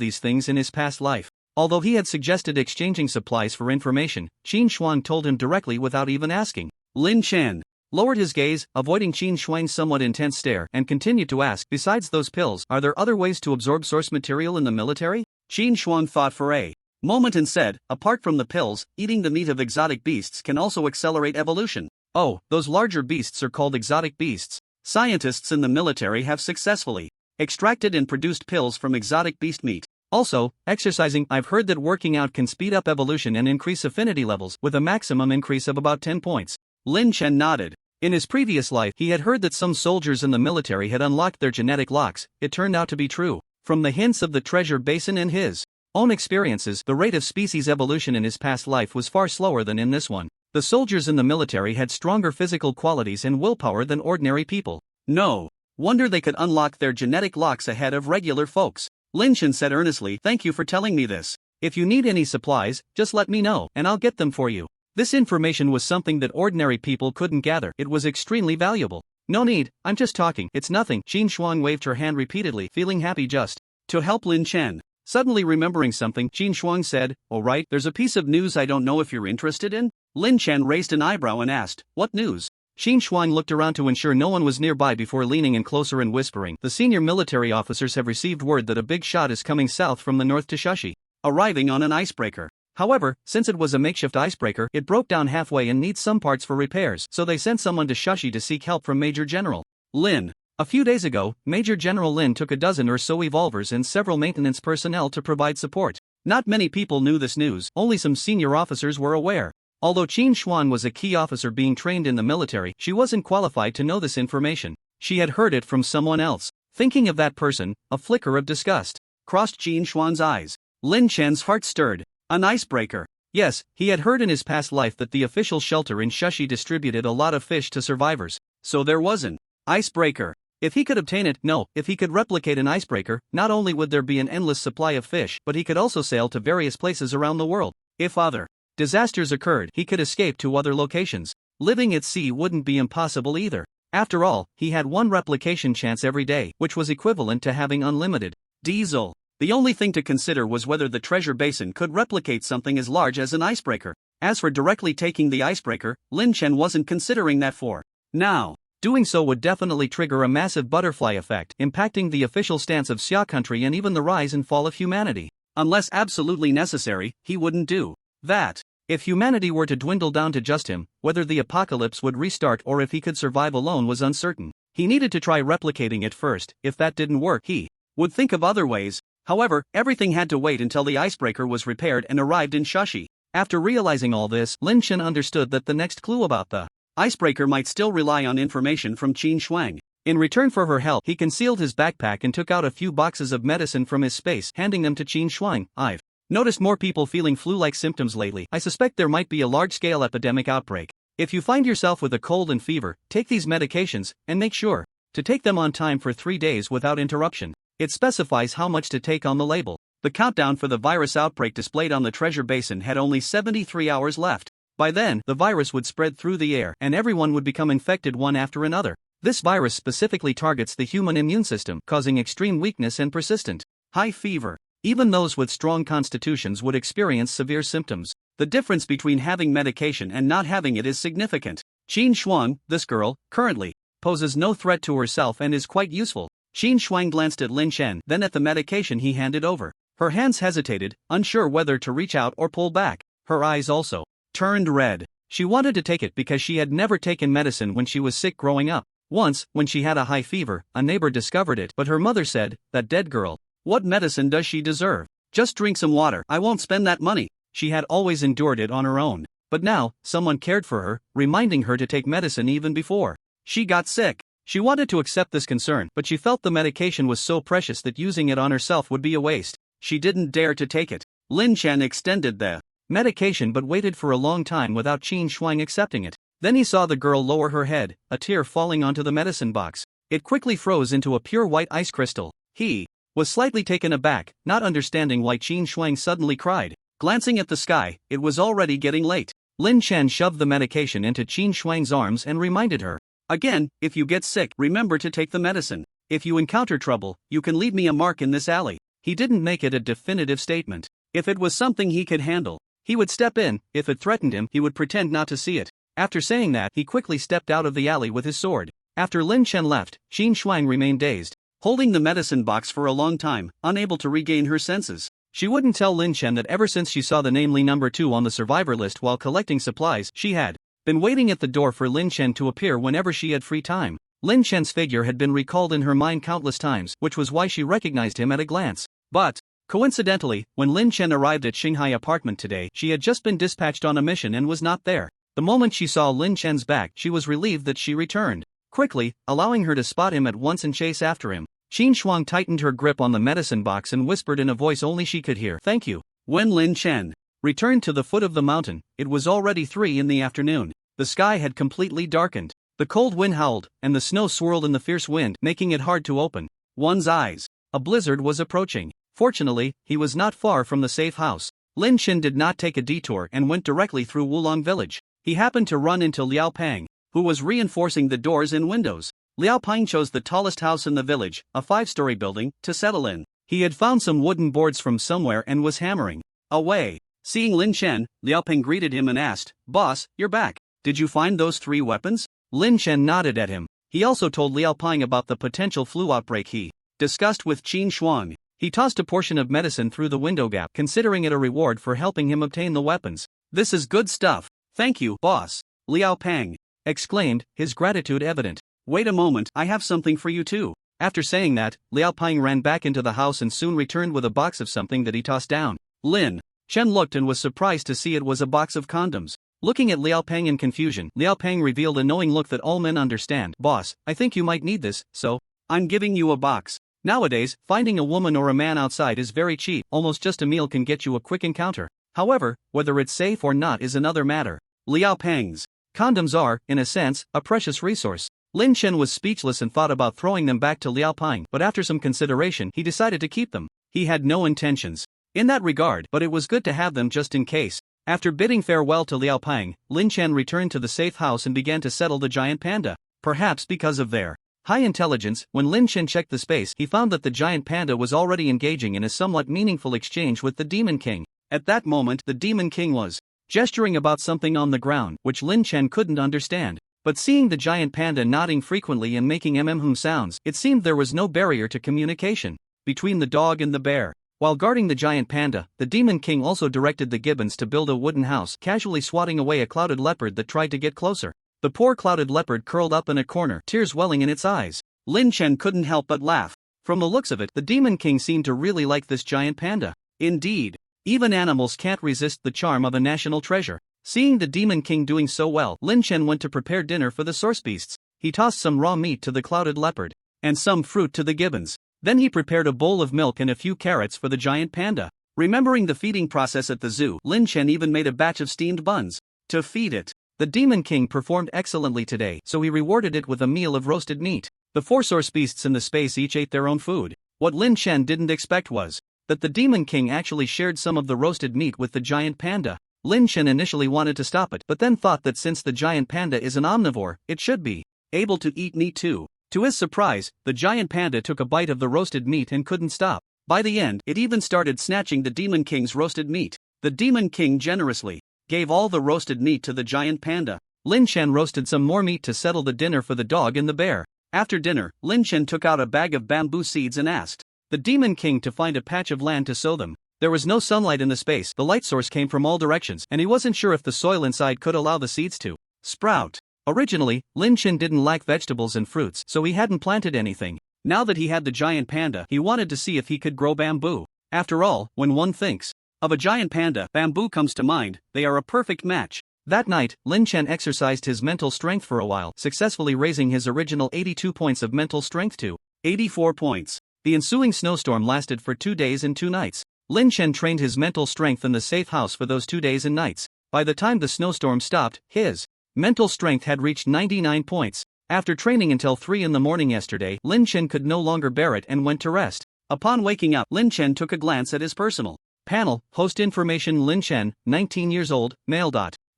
these things in his past life. Although he had suggested exchanging supplies for information, Qin Shuang told him directly without even asking. Lin Chen lowered his gaze, avoiding Qin Shuang's somewhat intense stare, and continued to ask, besides those pills, are there other ways to absorb source material in the military? Qin Shuang thought for a moment and said, apart from the pills, eating the meat of exotic beasts can also accelerate evolution. Oh, those larger beasts are called exotic beasts. Scientists in the military have successfully extracted and produced pills from exotic beast meat. Also, exercising. I've heard that working out can speed up evolution and increase affinity levels, with a maximum increase of about 10 points. Lin Chen nodded. In his previous life, he had heard that some soldiers in the military had unlocked their genetic locks. It turned out to be true. From the hints of the treasure basin and his own experiences, the rate of species evolution in his past life was far slower than in this one. The soldiers in the military had stronger physical qualities and willpower than ordinary people. No wonder they could unlock their genetic locks ahead of regular folks. Lin Chen said earnestly, "Thank you for telling me this. If you need any supplies, just let me know, and I'll get them for you." This information was something that ordinary people couldn't gather. It was extremely valuable. "No need, I'm just talking, it's nothing." Qin Shuang waved her hand repeatedly, feeling happy just to help Lin Chen. Suddenly remembering something, Qin Shuang said, "All right, there's a piece of news I don't know if you're interested in." Lin Chen raised an eyebrow and asked, "What news?" Qin Shuang looked around to ensure no one was nearby before leaning in closer and whispering, "The senior military officers have received word that a big shot is coming south from the north to Shashi, arriving on an icebreaker. However, since it was a makeshift icebreaker, it broke down halfway and needs some parts for repairs, so they sent someone to Shashi to seek help from Major General Lin. A few days ago, Major General Lin took a dozen or so evolvers and several maintenance personnel to provide support. Not many people knew this news, only some senior officers were aware. Although Qin Shuang was a key officer being trained in the military, she wasn't qualified to know this information. She had heard it from someone else. Thinking of that person, a flicker of disgust crossed Qin Shuang's eyes. Lin Chen's heart stirred. An icebreaker. Yes, he had heard in his past life that the official shelter in Shashi distributed a lot of fish to survivors. So there was an icebreaker. If he could obtain it, if he could replicate an icebreaker, not only would there be an endless supply of fish, but he could also sail to various places around the world. If other disasters occurred, he could escape to other locations. Living at sea wouldn't be impossible either. After all, he had one replication chance every day, which was equivalent to having unlimited diesel. The only thing to consider was whether the treasure basin could replicate something as large as an icebreaker. As for directly taking the icebreaker, Lin Chen wasn't considering that for now. Doing so would definitely trigger a massive butterfly effect, impacting the official stance of Xia country and even the rise and fall of humanity. Unless absolutely necessary, he wouldn't do that. If humanity were to dwindle down to just him, whether the apocalypse would restart or if he could survive alone was uncertain. He needed to try replicating it first. If that didn't work, he would think of other ways. However, everything had to wait until the icebreaker was repaired and arrived in Shashi. After realizing all this, Lin Chen understood that the next clue about the icebreaker might still rely on information from Qin Shuang. In return for her help, he concealed his backpack and took out a few boxes of medicine from his space, handing them to Qin Shuang. "I've noticed more people feeling flu-like symptoms lately. I suspect there might be a large-scale epidemic outbreak. If you find yourself with a cold and fever, take these medications, and make sure to take them on time for 3 days without interruption." It specifies how much to take on the label. The countdown for the virus outbreak displayed on the treasure basin had only 73 hours left. By then, the virus would spread through the air and everyone would become infected one after another. This virus specifically targets the human immune system, causing extreme weakness and persistent high fever. Even those with strong constitutions would experience severe symptoms. The difference between having medication and not having it is significant. Qin Shuang, this girl, currently poses no threat to herself and is quite useful. Qin Shuang glanced at Lin Chen, then at the medication he handed over. Her hands hesitated, unsure whether to reach out or pull back. Her eyes also turned red. She wanted to take it because she had never taken medicine when she was sick growing up. Once, when she had a high fever, a neighbor discovered it, but her mother said, "That dead girl. What medicine does she deserve? Just drink some water. I won't spend that money." She had always endured it on her own. But now, someone cared for her, reminding her to take medicine even before she got sick. She wanted to accept this concern, but she felt the medication was so precious that using it on herself would be a waste. She didn't dare to take it. Lin Chen extended the medication but waited for a long time without Qin Shuang accepting it. Then he saw the girl lower her head, a tear falling onto the medicine box. It quickly froze into a pure white ice crystal. He was slightly taken aback, not understanding why Qin Shuang suddenly cried. Glancing at the sky, it was already getting late. Lin Chen shoved the medication into Qin Shuang's arms and reminded her, "Again, if you get sick, remember to take the medicine. If you encounter trouble, you can leave me a mark in this alley." He didn't make it a definitive statement. If it was something he could handle, he would step in. If it threatened him, he would pretend not to see it. After saying that, he quickly stepped out of the alley with his sword. After Lin Chen left, Qin Shuang remained dazed, holding the medicine box for a long time, unable to regain her senses. She wouldn't tell Lin Chen that ever since she saw the name Li number 2 on the survivor list while collecting supplies, she had been waiting at the door for Lin Chen to appear whenever she had free time. Lin Chen's figure had been recalled in her mind countless times, which was why she recognized him at a glance. But coincidentally, when Lin Chen arrived at Shanghai apartment today, she had just been dispatched on a mission and was not there. The moment she saw Lin Chen's back, she was relieved that she returned, quickly, allowing her to spot him at once and chase after him. Qin Shuang tightened her grip on the medicine box and whispered in a voice only she could hear, "Thank you." When Lin Chen returned to the foot of the mountain, it was already 3 in the afternoon. The sky had completely darkened. The cold wind howled, and the snow swirled in the fierce wind, making it hard to open one's eyes. A blizzard was approaching. Fortunately, he was not far from the safe house. Lin Chen did not take a detour and went directly through Wulong village. He happened to run into Liao Pang, who was reinforcing the doors and windows. Liao Pang chose the tallest house in the village, a 5-story building, to settle in. He had found some wooden boards from somewhere and was hammering away. Seeing Lin Chen, Liao Pang greeted him and asked, "Boss, you're back. Did you find those 3 weapons?" Lin Chen nodded at him. He also told Liao Pang about the potential flu outbreak he discussed with Qin Shuang. He tossed a portion of medicine through the window gap, considering it a reward for helping him obtain the weapons. "This is good stuff. Thank you, boss," Liao Pang exclaimed, his gratitude evident. "Wait a moment, I have something for you too." After saying that, Liao Pang ran back into the house and soon returned with a box of something that he tossed down. Lin Chen looked and was surprised to see it was a box of condoms. Looking at Liao Pang in confusion, Liao Pang revealed a knowing look that all men understand. "Boss, I think you might need this, so I'm giving you a box." Nowadays, finding a woman or a man outside is very cheap. Almost just a meal can get you a quick encounter. However, whether it's safe or not is another matter. Liao Pang's condoms are, in a sense, a precious resource. Lin Chen was speechless and thought about throwing them back to Liao Pang, but after some consideration, he decided to keep them. He had no intentions in that regard, but it was good to have them just in case. After bidding farewell to Liao Pang, Lin Chen returned to the safe house and began to settle the giant panda. Perhaps because of their high intelligence, when Lin Chen checked the space, he found that the giant panda was already engaging in a somewhat meaningful exchange with the Demon King. At that moment, the Demon King was gesturing about something on the ground, which Lin Chen couldn't understand. But seeing the giant panda nodding frequently and making hum sounds, it seemed there was no barrier to communication between the dog and the bear. While guarding the giant panda, the Demon King also directed the gibbons to build a wooden house, casually swatting away a clouded leopard that tried to get closer. The poor clouded leopard curled up in a corner, tears welling in its eyes. Lin Chen couldn't help but laugh. From the looks of it, the Demon King seemed to really like this giant panda. Indeed, even animals can't resist the charm of a national treasure. Seeing the Demon King doing so well, Lin Chen went to prepare dinner for the source beasts. He tossed some raw meat to the clouded leopard and some fruit to the gibbons. Then he prepared a bowl of milk and a few carrots for the giant panda. Remembering the feeding process at the zoo, Lin Chen even made a batch of steamed buns to feed it. The Demon King performed excellently today, so he rewarded it with a meal of roasted meat. The 4 source beasts in the space each ate their own food. What Lin Chen didn't expect was that the Demon King actually shared some of the roasted meat with the giant panda. Lin Chen initially wanted to stop it, but then thought that since the giant panda is an omnivore, it should be able to eat meat too. To his surprise, the giant panda took a bite of the roasted meat and couldn't stop. By the end, it even started snatching the Demon King's roasted meat. The Demon King generously gave all the roasted meat to the giant panda. Lin Chen roasted some more meat to settle the dinner for the dog and the bear. After dinner, Lin Chen took out a bag of bamboo seeds and asked the Demon King to find a patch of land to sow them. There was no sunlight in the space, the light source came from all directions, and he wasn't sure if the soil inside could allow the seeds to sprout. Originally, Lin Chen didn't like vegetables and fruits, so he hadn't planted anything. Now that he had the giant panda, he wanted to see if he could grow bamboo. After all, when one thinks of a giant panda, bamboo comes to mind. They are a perfect match. That night, Lin Chen exercised his mental strength for a while, successfully raising his original 82 points of mental strength to 84 points. The ensuing snowstorm lasted for 2 days and 2 nights. Lin Chen trained his mental strength in the safe house for those 2 days and nights. By the time the snowstorm stopped, his mental strength had reached 99 points. After training until 3 in the morning yesterday, Lin Chen could no longer bear it and went to rest. Upon waking up, Lin Chen took a glance at his personal panel. Host information: Lin Chen, 19 years old, male.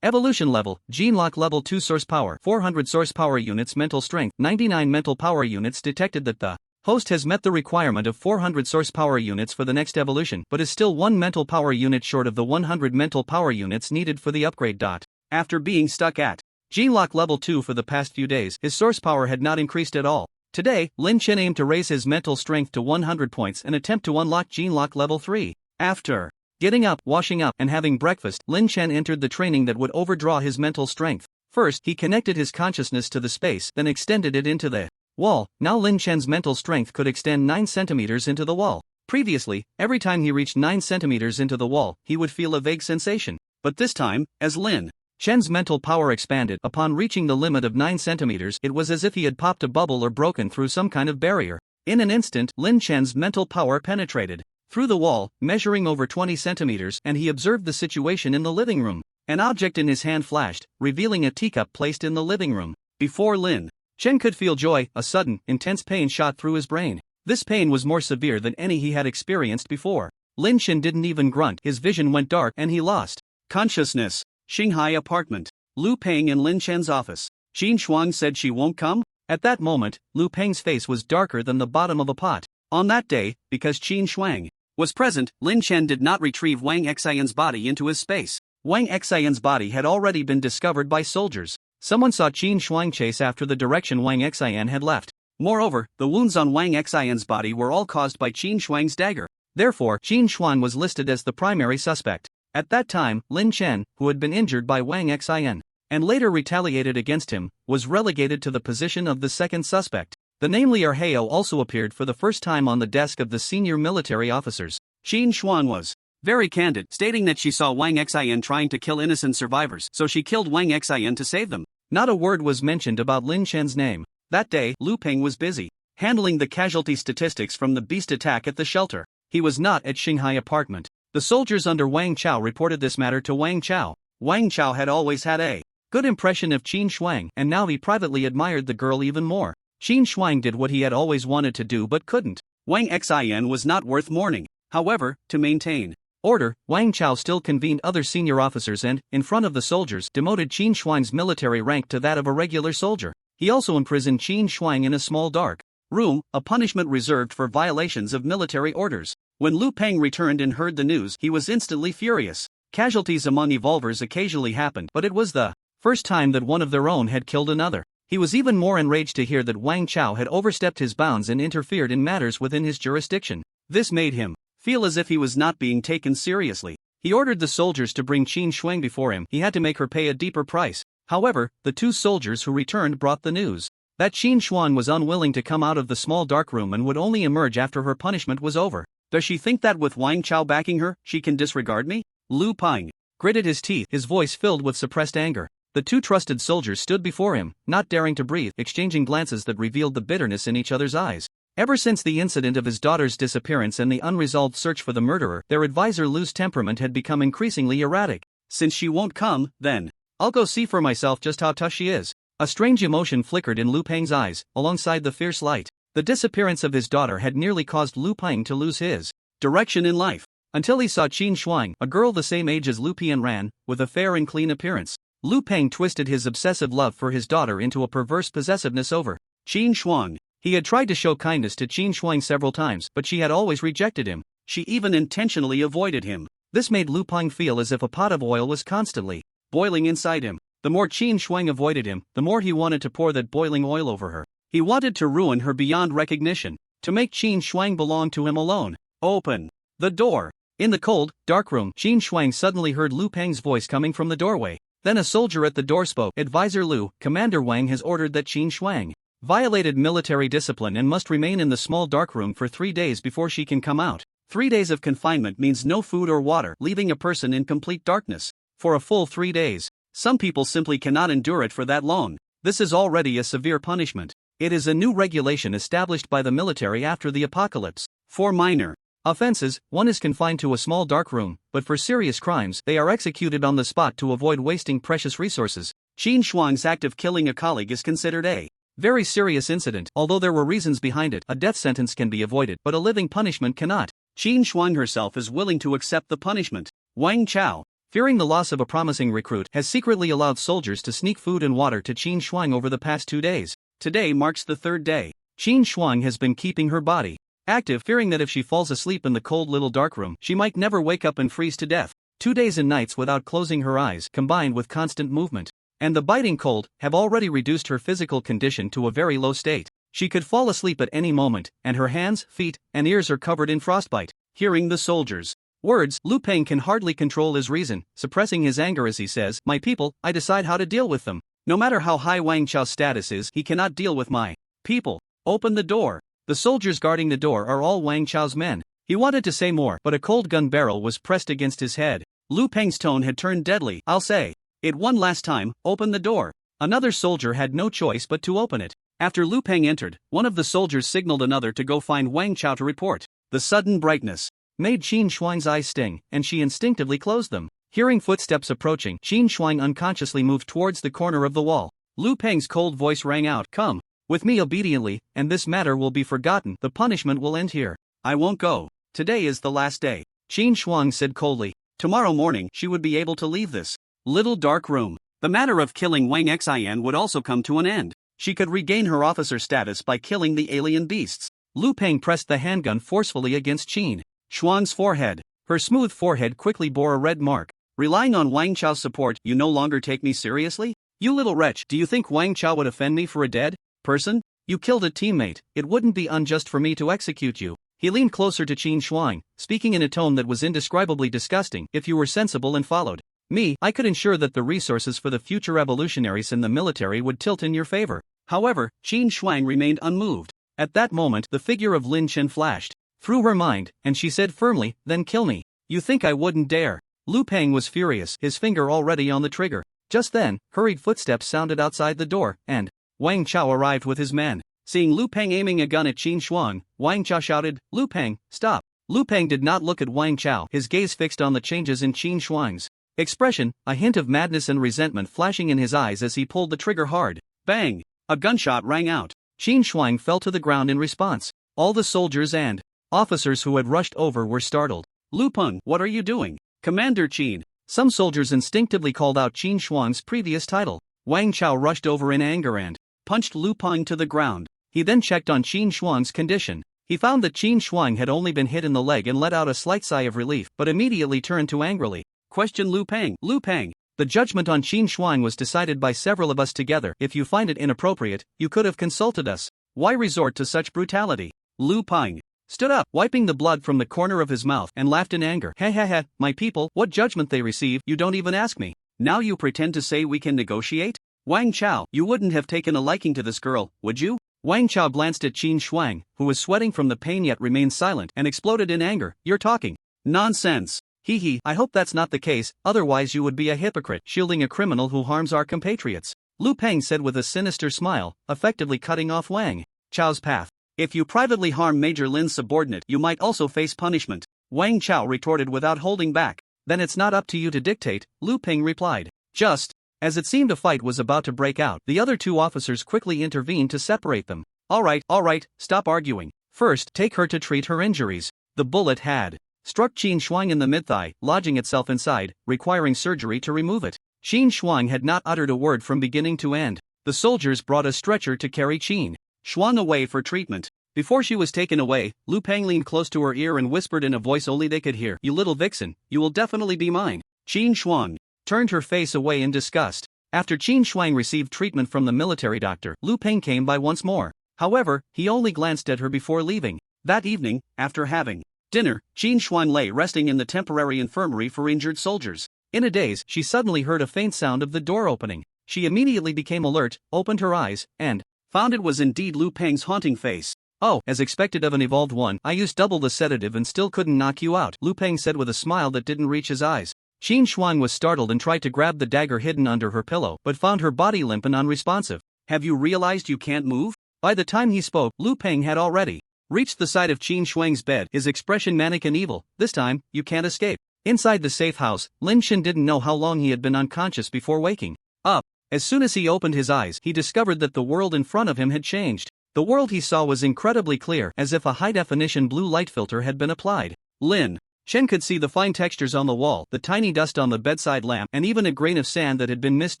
Evolution level: Gene Lock level 2, source power 400 source power units, mental strength 99 mental power units. Detected that the host has met the requirement of 400 source power units for the next evolution, but is still 1 mental power unit short of the 100 mental power units needed for the upgrade. After being stuck at Gene Lock level 2 for the past few days, his source power had not increased at all. Today, Lin Chen aimed to raise his mental strength to 100 points and attempt to unlock Gene Lock level 3. After getting up, washing up, and having breakfast, Lin Chen entered the training that would overdraw his mental strength. First, he connected his consciousness to the space, then extended it into the wall. Now Lin Chen's mental strength could extend 9 centimeters into the wall. Previously, every time he reached 9 centimeters into the wall, he would feel a vague sensation. But this time, as Lin Chen's mental power expanded. Upon reaching the limit of 9 centimeters, it was as if he had popped a bubble or broken through some kind of barrier. In an instant, Lin Chen's mental power penetrated through the wall, measuring over 20 centimeters, and he observed the situation in the living room. An object in his hand flashed, revealing a teacup placed in the living room. Before Lin Chen could feel joy, a sudden, intense pain shot through his brain. This pain was more severe than any he had experienced before. Lin Chen didn't even grunt, his vision went dark and he lost consciousness. Shanghai apartment. Lu Peng in Lin Chen's office. Qin Shuang said she won't come? At that moment, Lu Peng's face was darker than the bottom of a pot. On that day, because Qin Shuang was present, Lin Chen did not retrieve Wang Xian's body into his space. Wang Xian's body had already been discovered by soldiers. Someone saw Qin Shuang chase after the direction Wang Xian had left. Moreover, the wounds on Wang Xian's body were all caused by Qin Shuang's dagger. Therefore, Qin Shuang was listed as the primary suspect. At that time, Lin Chen, who had been injured by Wang Xian, and later retaliated against him, was relegated to the position of the second suspect. The name Liu Hao also appeared for the first time on the desk of the senior military officers. Qin Shuang was very candid, stating that she saw Wang Xian trying to kill innocent survivors, so she killed Wang Xian to save them. Not a word was mentioned about Lin Chen's name. That day, Lu Peng was busy handling the casualty statistics from the beast attack at the shelter. He was not at Shanghai apartment. The soldiers under Wang Chao reported this matter to Wang Chao. Wang Chao had always had a good impression of Qin Shuang, and now he privately admired the girl even more. Qin Shuang did what he had always wanted to do but couldn't. Wang Xian was not worth mourning. However, to maintain order, Wang Chao still convened other senior officers and, in front of the soldiers, demoted Qin Shuang's military rank to that of a regular soldier. He also imprisoned Qin Shuang in a small dark room, a punishment reserved for violations of military orders. When Lu Peng returned and heard the news, he was instantly furious. Casualties among evolvers occasionally happened, but it was the first time that one of their own had killed another. He was even more enraged to hear that Wang Chao had overstepped his bounds and interfered in matters within his jurisdiction. This made him feel as if he was not being taken seriously. He ordered the soldiers to bring Qin Shuang before him. He had to make her pay a deeper price. However, the two soldiers who returned brought the news that Qin Shuang was unwilling to come out of the small dark room and would only emerge after her punishment was over. Does she think that with Wang Chao backing her, she can disregard me? Lu Peng gritted his teeth, his voice filled with suppressed anger. The two trusted soldiers stood before him, not daring to breathe, exchanging glances that revealed the bitterness in each other's eyes. Ever since the incident of his daughter's disappearance and the unresolved search for the murderer, their advisor Lu's temperament had become increasingly erratic. Since she won't come, then I'll go see for myself just how tough she is. A strange emotion flickered in Lu Peng's eyes, alongside the fierce light. The disappearance of his daughter had nearly caused Lu Peng to lose his direction in life. Until he saw Qin Shuang, a girl the same age as Lu Pian, with a fair and clean appearance. Lu Peng twisted his obsessive love for his daughter into a perverse possessiveness over Qin Shuang. He had tried to show kindness to Qin Shuang several times, but she had always rejected him. She even intentionally avoided him. This made Lu Peng feel as if a pot of oil was constantly boiling inside him. The more Qin Shuang avoided him, the more he wanted to pour that boiling oil over her. He wanted to ruin her beyond recognition, to make Qin Shuang belong to him alone. Open the door. In the cold, dark room, Qin Shuang suddenly heard Lu Peng's voice coming from the doorway. Then a soldier at the door spoke. Advisor Lu, Commander Wang has ordered that Qin Shuang violated military discipline and must remain in the small dark room for 3 days before she can come out. 3 days of confinement means no food or water, leaving a person in complete darkness for a full 3 days. Some people simply cannot endure it for that long. This is already a severe punishment. It is a new regulation established by the military after the apocalypse. For minor offenses, one is confined to a small dark room, but for serious crimes, they are executed on the spot to avoid wasting precious resources. Qin Shuang's act of killing a colleague is considered a very serious incident. Although there were reasons behind it, a death sentence can be avoided, but a living punishment cannot. Qin Shuang herself is willing to accept the punishment. Wang Chao, fearing the loss of a promising recruit, has secretly allowed soldiers to sneak food and water to Qin Shuang over the past 2 days. Today marks the 3rd day. Qin Shuang has been keeping her body active, fearing that if she falls asleep in the cold little dark room, she might never wake up and freeze to death. 2 days and nights without closing her eyes, combined with constant movement and the biting cold, have already reduced her physical condition to a very low state. She could fall asleep at any moment, and her hands, feet, and ears are covered in frostbite. Hearing the soldiers' words, Lu Peng can hardly control his reason, suppressing his anger as he says, "My people, I decide how to deal with them. No matter how high Wang Chao's status is, he cannot deal with my people. Open the door." The soldiers guarding the door are all Wang Chao's men. He wanted to say more, but a cold gun barrel was pressed against his head. Lu Peng's tone had turned deadly. "I'll say It one last time, open the door. Another soldier had no choice but to open it. After Lu Peng entered, one of the soldiers signaled another to go find Wang Chao to report. The sudden brightness made Qin Shuang's eyes sting, and she instinctively closed them. Hearing footsteps approaching, Qin Shuang unconsciously moved towards the corner of the wall. Lu Peng's cold voice rang out, "Come with me obediently, and this matter will be forgotten. The punishment will end here." "I won't go. Today is the last day," Qin Shuang said coldly. Tomorrow morning she would be able to leave this little dark room. The matter of killing Wang Xian would also come to an end. She could regain her officer status by killing the alien beasts. Lu Peng pressed the handgun forcefully against Qin Shuang's forehead. Her smooth forehead quickly bore a red mark. "Relying on Wang Chao's support, you no longer take me seriously? You little wretch, do you think Wang Chao would offend me for a dead person? You killed a teammate, it wouldn't be unjust for me to execute you." He leaned closer to Qin Shuang, speaking in a tone that was indescribably disgusting. "If you were sensible and followed me, I could ensure that the resources for the future revolutionaries in the military would tilt in your favor." However, Qin Shuang remained unmoved. At that moment, the figure of Lin Chen flashed through her mind, and she said firmly, "Then kill me." "You think I wouldn't dare?" Lu Peng was furious, his finger already on the trigger. Just then, hurried footsteps sounded outside the door, and Wang Chao arrived with his men. Seeing Lu Peng aiming a gun at Qin Shuang, Wang Chao shouted, "Lu Peng, stop!" Lu Peng did not look at Wang Chao, his gaze fixed on the changes in Qin Shuang's expression, a hint of madness and resentment flashing in his eyes as he pulled the trigger hard. Bang! A gunshot rang out. Qin Shuang fell to the ground in response. All the soldiers and officers who had rushed over were startled. "Lu Peng, what are you doing?" "Commander Qin." Some soldiers instinctively called out Qin Shuang's previous title. Wang Chao rushed over in anger and punched Lu Peng to the ground. He then checked on Qin Shuang's condition. He found that Qin Shuang had only been hit in the leg and let out a slight sigh of relief, but immediately turned to angrily question Lu Peng. "Lu Peng, the judgment on Qin Shuang was decided by several of us together. If you find it inappropriate, you could have consulted us. Why resort to such brutality?" Lu Peng stood up, wiping the blood from the corner of his mouth, and laughed in anger. "Ha ha ha, my people, what judgment they receive, you don't even ask me. Now you pretend to say we can negotiate? Wang Chao, you wouldn't have taken a liking to this girl, would you?" Wang Chao glanced at Qin Shuang, who was sweating from the pain yet remained silent, and exploded in anger. "You're talking nonsense. Hee, I hope that's not the case, otherwise you would be a hypocrite, shielding a criminal who harms our compatriots," Lu Peng said with a sinister smile, effectively cutting off Wang Chao's path. "If you privately harm Major Lin's subordinate, you might also face punishment," Wang Chao retorted without holding back. "Then it's not up to you to dictate," Lu Peng replied. Just as it seemed a fight was about to break out, the other two officers quickly intervened to separate them. All right, stop arguing. First, take her to treat her injuries." The bullet had struck Qin Shuang in the mid-thigh, lodging itself inside, requiring surgery to remove it. Qin Shuang had not uttered a word from beginning to end. The soldiers brought a stretcher to carry Qin Shuang away for treatment. Before she was taken away, Lu Peng leaned close to her ear and whispered in a voice only they could hear, "You little vixen, you will definitely be mine." Qin Shuang turned her face away in disgust. After Qin Shuang received treatment from the military doctor, Lu Peng came by once more. However, he only glanced at her before leaving. That evening, after having dinner, Qin Shuang lay resting in the temporary infirmary for injured soldiers. In a daze, she suddenly heard a faint sound of the door opening. She immediately became alert, opened her eyes, and found it was indeed Lu Peng's haunting face. "Oh, as expected of an evolved one, I used double the sedative and still couldn't knock you out," Lu Peng said with a smile that didn't reach his eyes. Qin Shuang was startled and tried to grab the dagger hidden under her pillow, but found her body limp and unresponsive. "Have you realized you can't move?" By the time he spoke, Lu Peng had already reached the side of Qin Shuang's bed, his expression manic and evil. "This time, you can't escape." Inside the safe house, Lin Chen didn't know how long he had been unconscious before waking up. As soon as he opened his eyes, he discovered that the world in front of him had changed. The world he saw was incredibly clear, as if a high-definition blue light filter had been applied. Lin Chen could see the fine textures on the wall, the tiny dust on the bedside lamp, and even a grain of sand that had been missed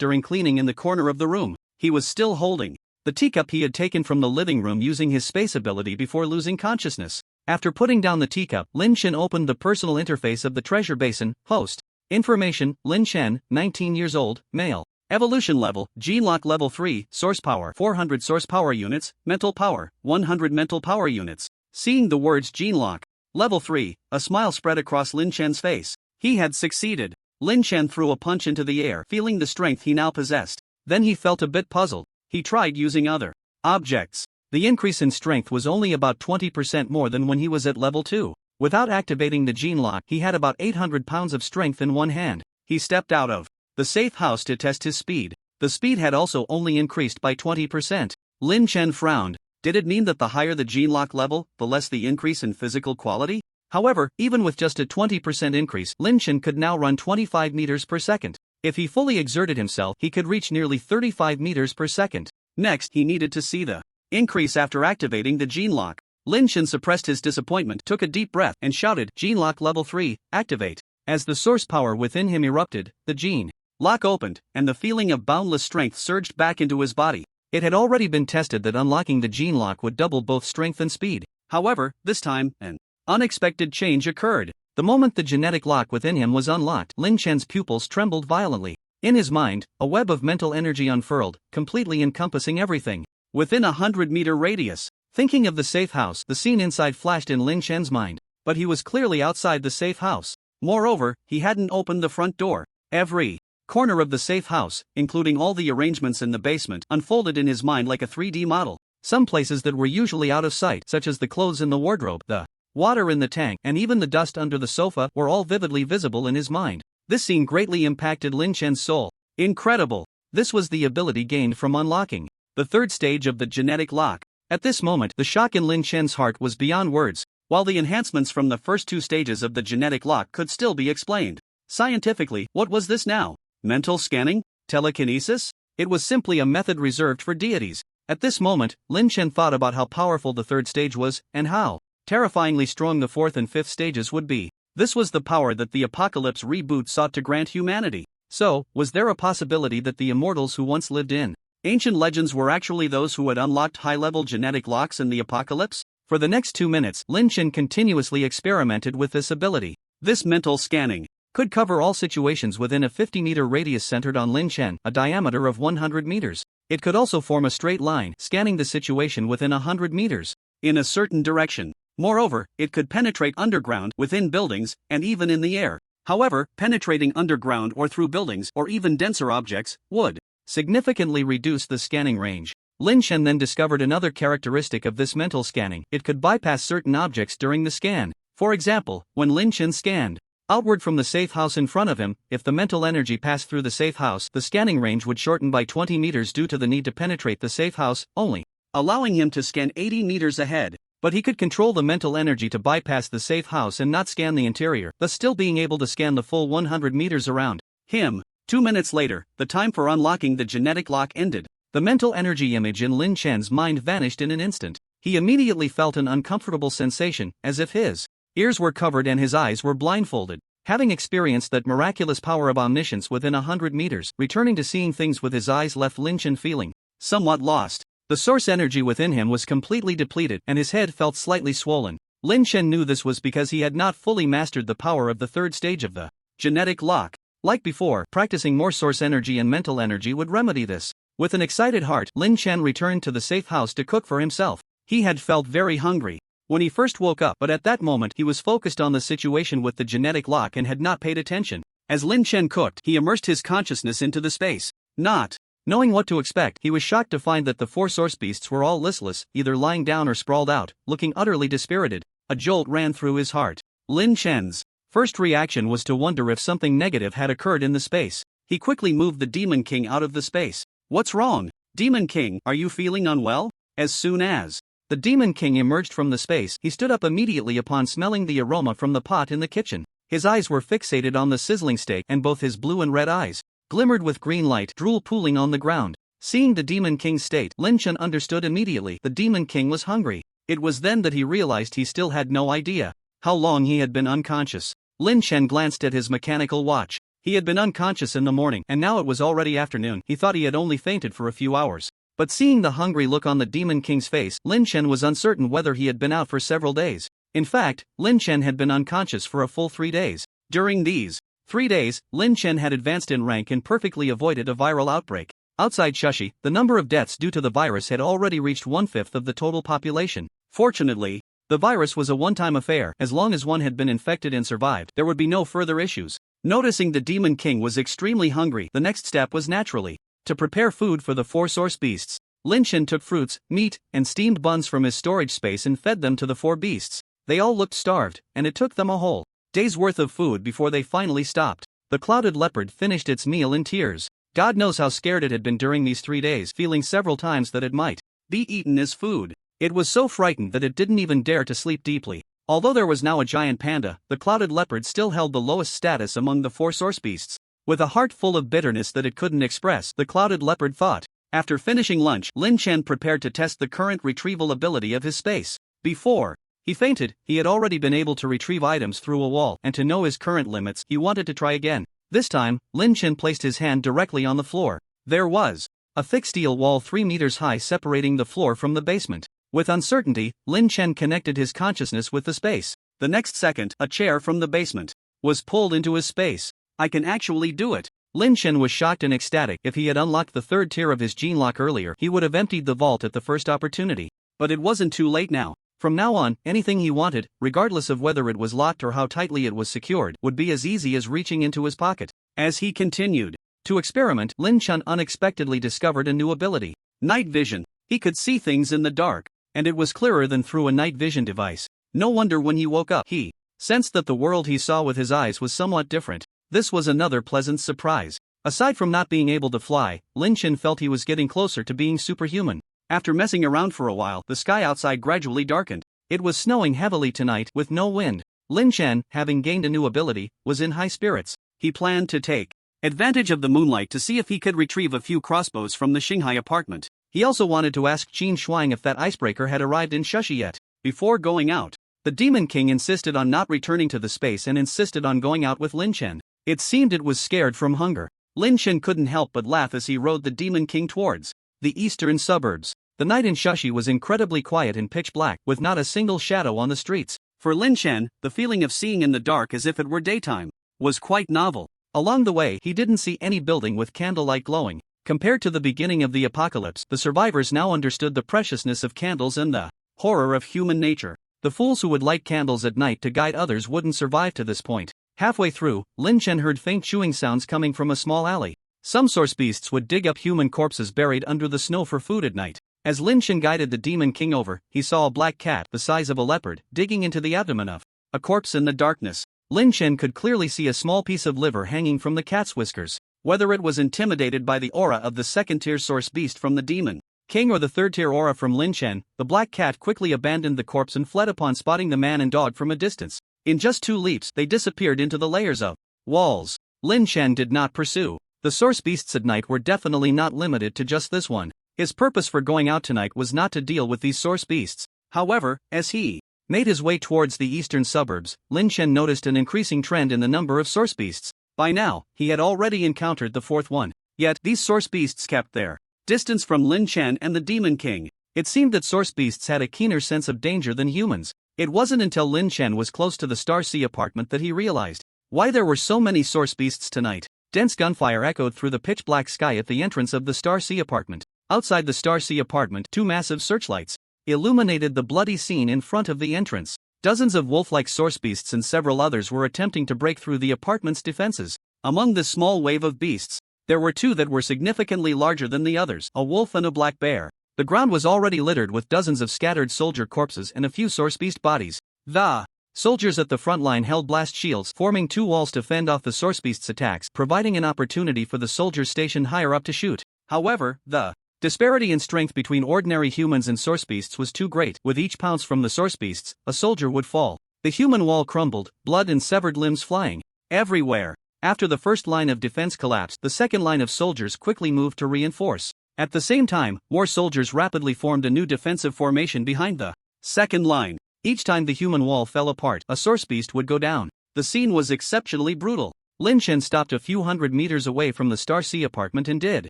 during cleaning in the corner of the room. He was still holding the teacup he had taken from the living room using his space ability before losing consciousness. After putting down the teacup, Lin Chen opened the personal interface of the treasure basin. Host information: Lin Chen, 19 years old, male. Evolution level: Gene Lock level 3, source power 400 source power units, mental power 100 mental power units. Seeing the words Gene Lock level 3, a smile spread across Lin Chen's face. He had succeeded. Lin Chen threw a punch into the air, feeling the strength he now possessed. Then he felt a bit puzzled. He tried using other objects. The increase in strength was only about 20% more than when he was at level 2. Without activating the gene lock, he had about 800 pounds of strength in one hand. He stepped out of the safe house to test his speed. The speed had also only increased by 20%. Lin Chen frowned. Did it mean that the higher the gene lock level, the less the increase in physical quality? However, even with just a 20% increase, Lin Chen could now run 25 meters per second. If he fully exerted himself, he could reach nearly 35 meters per second. Next, he needed to see the increase after activating the gene lock. Lin Chen suppressed his disappointment, took a deep breath, and shouted, "Gene lock level 3, activate." As the source power within him erupted, the gene lock opened, and the feeling of boundless strength surged back into his body. It had already been tested that unlocking the gene lock would double both strength and speed. However, this time, an unexpected change occurred. The moment the genetic lock within him was unlocked, Lin Chen's pupils trembled violently. In his mind, a web of mental energy unfurled, completely encompassing everything within a 100-meter radius. Thinking of the safe house, the scene inside flashed in Lin Chen's mind. But he was clearly outside the safe house. Moreover, he hadn't opened the front door. Every corner of the safe house, including all the arrangements in the basement, unfolded in his mind like a 3D model. Some places that were usually out of sight, such as the clothes in the wardrobe, the water in the tank, and even the dust under the sofa, were all vividly visible in his mind. This scene greatly impacted Lin Chen's soul. Incredible! This was the ability gained from unlocking the third stage of the genetic lock. At this moment, the shock in Lin Chen's heart was beyond words. While the enhancements from the first two stages of the genetic lock could still be explained scientifically, what was this now? Mental scanning? Telekinesis? It was simply a method reserved for deities. At this moment, Lin Chen thought about how powerful the third stage was, and how terrifyingly strong the fourth and fifth stages would be. This was the power that the Apocalypse reboot sought to grant humanity. So, was there a possibility that the immortals who once lived in ancient legends were actually those who had unlocked high-level genetic locks in the Apocalypse? For the next 2 minutes, Lin Chen continuously experimented with this ability. This mental scanning could cover all situations within a 50-meter radius centered on Lin Chen, a diameter of 100 meters. It could also form a straight line, scanning the situation within 100 meters in a certain direction. Moreover, it could penetrate underground, within buildings, and even in the air. However, penetrating underground or through buildings or even denser objects would significantly reduce the scanning range. Lin Chen then discovered another characteristic of this mental scanning: it could bypass certain objects during the scan. For example, when Lin Chen scanned outward from the safe house in front of him, if the mental energy passed through the safe house, the scanning range would shorten by 20 meters due to the need to penetrate the safe house only, allowing him to scan 80 meters ahead. But he could control the mental energy to bypass the safe house and not scan the interior, thus still being able to scan the full 100 meters around him. 2 minutes later, the time for unlocking the genetic lock ended. The mental energy image in Lin Chen's mind vanished in an instant. He immediately felt an uncomfortable sensation, as if his ears were covered and his eyes were blindfolded. Having experienced that miraculous power of omniscience within 100 meters, returning to seeing things with his eyes left Lin Chen feeling somewhat lost. The source energy within him was completely depleted, and his head felt slightly swollen. Lin Chen knew this was because he had not fully mastered the power of the third stage of the genetic lock. Like before, practicing more source energy and mental energy would remedy this. With an excited heart, Lin Chen returned to the safe house to cook for himself. He had felt very hungry when he first woke up, but at that moment he was focused on the situation with the genetic lock and had not paid attention. As Lin Chen cooked, he immersed his consciousness into the space. Not knowing what to expect, he was shocked to find that the 4 source beasts were all listless, either lying down or sprawled out, looking utterly dispirited. A jolt ran through his heart. Lin Chen's first reaction was to wonder if something negative had occurred in the space. He quickly moved the Demon King out of the space. "What's wrong? Demon King, are you feeling unwell?" As soon as the Demon King emerged from the space, he stood up immediately upon smelling the aroma from the pot in the kitchen. His eyes were fixated on the sizzling steak, and both his blue and red eyes glimmered with green light, drool pooling on the ground. Seeing the Demon King's state, Lin Chen understood immediately the Demon King was hungry. It was then that he realized he still had no idea how long he had been unconscious. Lin Chen glanced at his mechanical watch. He had been unconscious in the morning, and now it was already afternoon. He thought he had only fainted for a few hours. But seeing the hungry look on the Demon King's face, Lin Chen was uncertain whether he had been out for several days. In fact, Lin Chen had been unconscious for a full 3 days. During these 3 days, Lin Chen had advanced in rank and perfectly avoided a viral outbreak. Outside Shushi, the number of deaths due to the virus had already reached 1/5 of the total population. Fortunately, the virus was a one-time affair. As long as one had been infected and survived, there would be no further issues. Noticing the Demon King was extremely hungry, the next step was naturally to prepare food for the 4 source beasts. Lin Chen took fruits, meat, and steamed buns from his storage space and fed them to the 4 beasts. They all looked starved, and it took them a whole day's worth of food before they finally stopped. The clouded leopard finished its meal in tears. God knows how scared it had been during these 3 days, feeling several times that it might be eaten as food. It was so frightened that it didn't even dare to sleep deeply. Although there was now a giant panda, the clouded leopard still held the lowest status among the 4 source beasts. With a heart full of bitterness that it couldn't express, the clouded leopard thought. After finishing lunch, Lin Chen prepared to test the current retrieval ability of his space. Before he fainted, he had already been able to retrieve items through a wall, and to know his current limits, he wanted to try again. This time, Lin Chen placed his hand directly on the floor. There was a thick steel wall 3 meters high separating the floor from the basement. With uncertainty, Lin Chen connected his consciousness with the space. The next second, a chair from the basement was pulled into his space. I can actually do it. Lin Chen was shocked and ecstatic. If he had unlocked the 3rd tier of his gene lock earlier, he would have emptied the vault at the first opportunity. But it wasn't too late now. From now on, anything he wanted, regardless of whether it was locked or how tightly it was secured, would be as easy as reaching into his pocket. As he continued to experiment, Lin Chen unexpectedly discovered a new ability: night vision. He could see things in the dark, and it was clearer than through a night vision device. No wonder when he woke up, he sensed that the world he saw with his eyes was somewhat different. This was another pleasant surprise. Aside from not being able to fly, Lin Chen felt he was getting closer to being superhuman. After messing around for a while, the sky outside gradually darkened. It was snowing heavily tonight, with no wind. Lin Chen, having gained a new ability, was in high spirits. He planned to take advantage of the moonlight to see if he could retrieve a few crossbows from the Shanghai apartment. He also wanted to ask Qin Shuang if that icebreaker had arrived in Shushi yet. Before going out, the Demon King insisted on not returning to the space and insisted on going out with Lin Chen. It seemed it was scared from hunger. Lin Chen couldn't help but laugh as he rode the Demon King towards the eastern suburbs. The night in Shushi was incredibly quiet and pitch black, with not a single shadow on the streets. For Lin Chen, the feeling of seeing in the dark as if it were daytime was quite novel. Along the way, he didn't see any building with candlelight glowing. Compared to the beginning of the apocalypse, the survivors now understood the preciousness of candles and the horror of human nature. The fools who would light candles at night to guide others wouldn't survive to this point. Halfway through, Lin Chen heard faint chewing sounds coming from a small alley. Some source beasts would dig up human corpses buried under the snow for food at night. As Lin Chen guided the Demon King over, he saw a black cat, the size of a leopard, digging into the abdomen of a corpse in the darkness. Lin Chen could clearly see a small piece of liver hanging from the cat's whiskers. Whether it was intimidated by the aura of the 2nd-tier source beast from the Demon King or the 3rd-tier aura from Lin Chen, the black cat quickly abandoned the corpse and fled upon spotting the man and dog from a distance. In just 2 leaps, they disappeared into the layers of walls. Lin Chen did not pursue. The source beasts at night were definitely not limited to just this one. His purpose for going out tonight was not to deal with these source beasts. However, as he made his way towards the eastern suburbs, Lin Chen noticed an increasing trend in the number of source beasts. By now, he had already encountered the 4th one. Yet, these source beasts kept their distance from Lin Chen and the Demon King. It seemed that source beasts had a keener sense of danger than humans. It wasn't until Lin Chen was close to the Star Sea apartment that he realized why there were so many source beasts tonight. Dense gunfire echoed through the pitch-black sky at the entrance of the Star Sea apartment. Outside the Star Sea apartment, 2 massive searchlights illuminated the bloody scene in front of the entrance. Dozens of wolf-like source beasts and several others were attempting to break through the apartment's defenses. Among this small wave of beasts, there were 2 that were significantly larger than the others, a wolf and a black bear. The ground was already littered with dozens of scattered soldier corpses and a few source beast bodies. The soldiers at the front line held blast shields, forming 2 walls to fend off the source beast's attacks, providing an opportunity for the soldiers stationed higher up to shoot. However, the disparity in strength between ordinary humans and source beasts was too great. With each pounce from the source beasts, a soldier would fall. The human wall crumbled, blood and severed limbs flying everywhere. After the first line of defense collapsed, the second line of soldiers quickly moved to reinforce. At the same time, more soldiers rapidly formed a new defensive formation behind the second line. Each time the human wall fell apart, a source beast would go down. The scene was exceptionally brutal. Lin Chen stopped a few hundred meters away from the Star Sea apartment and did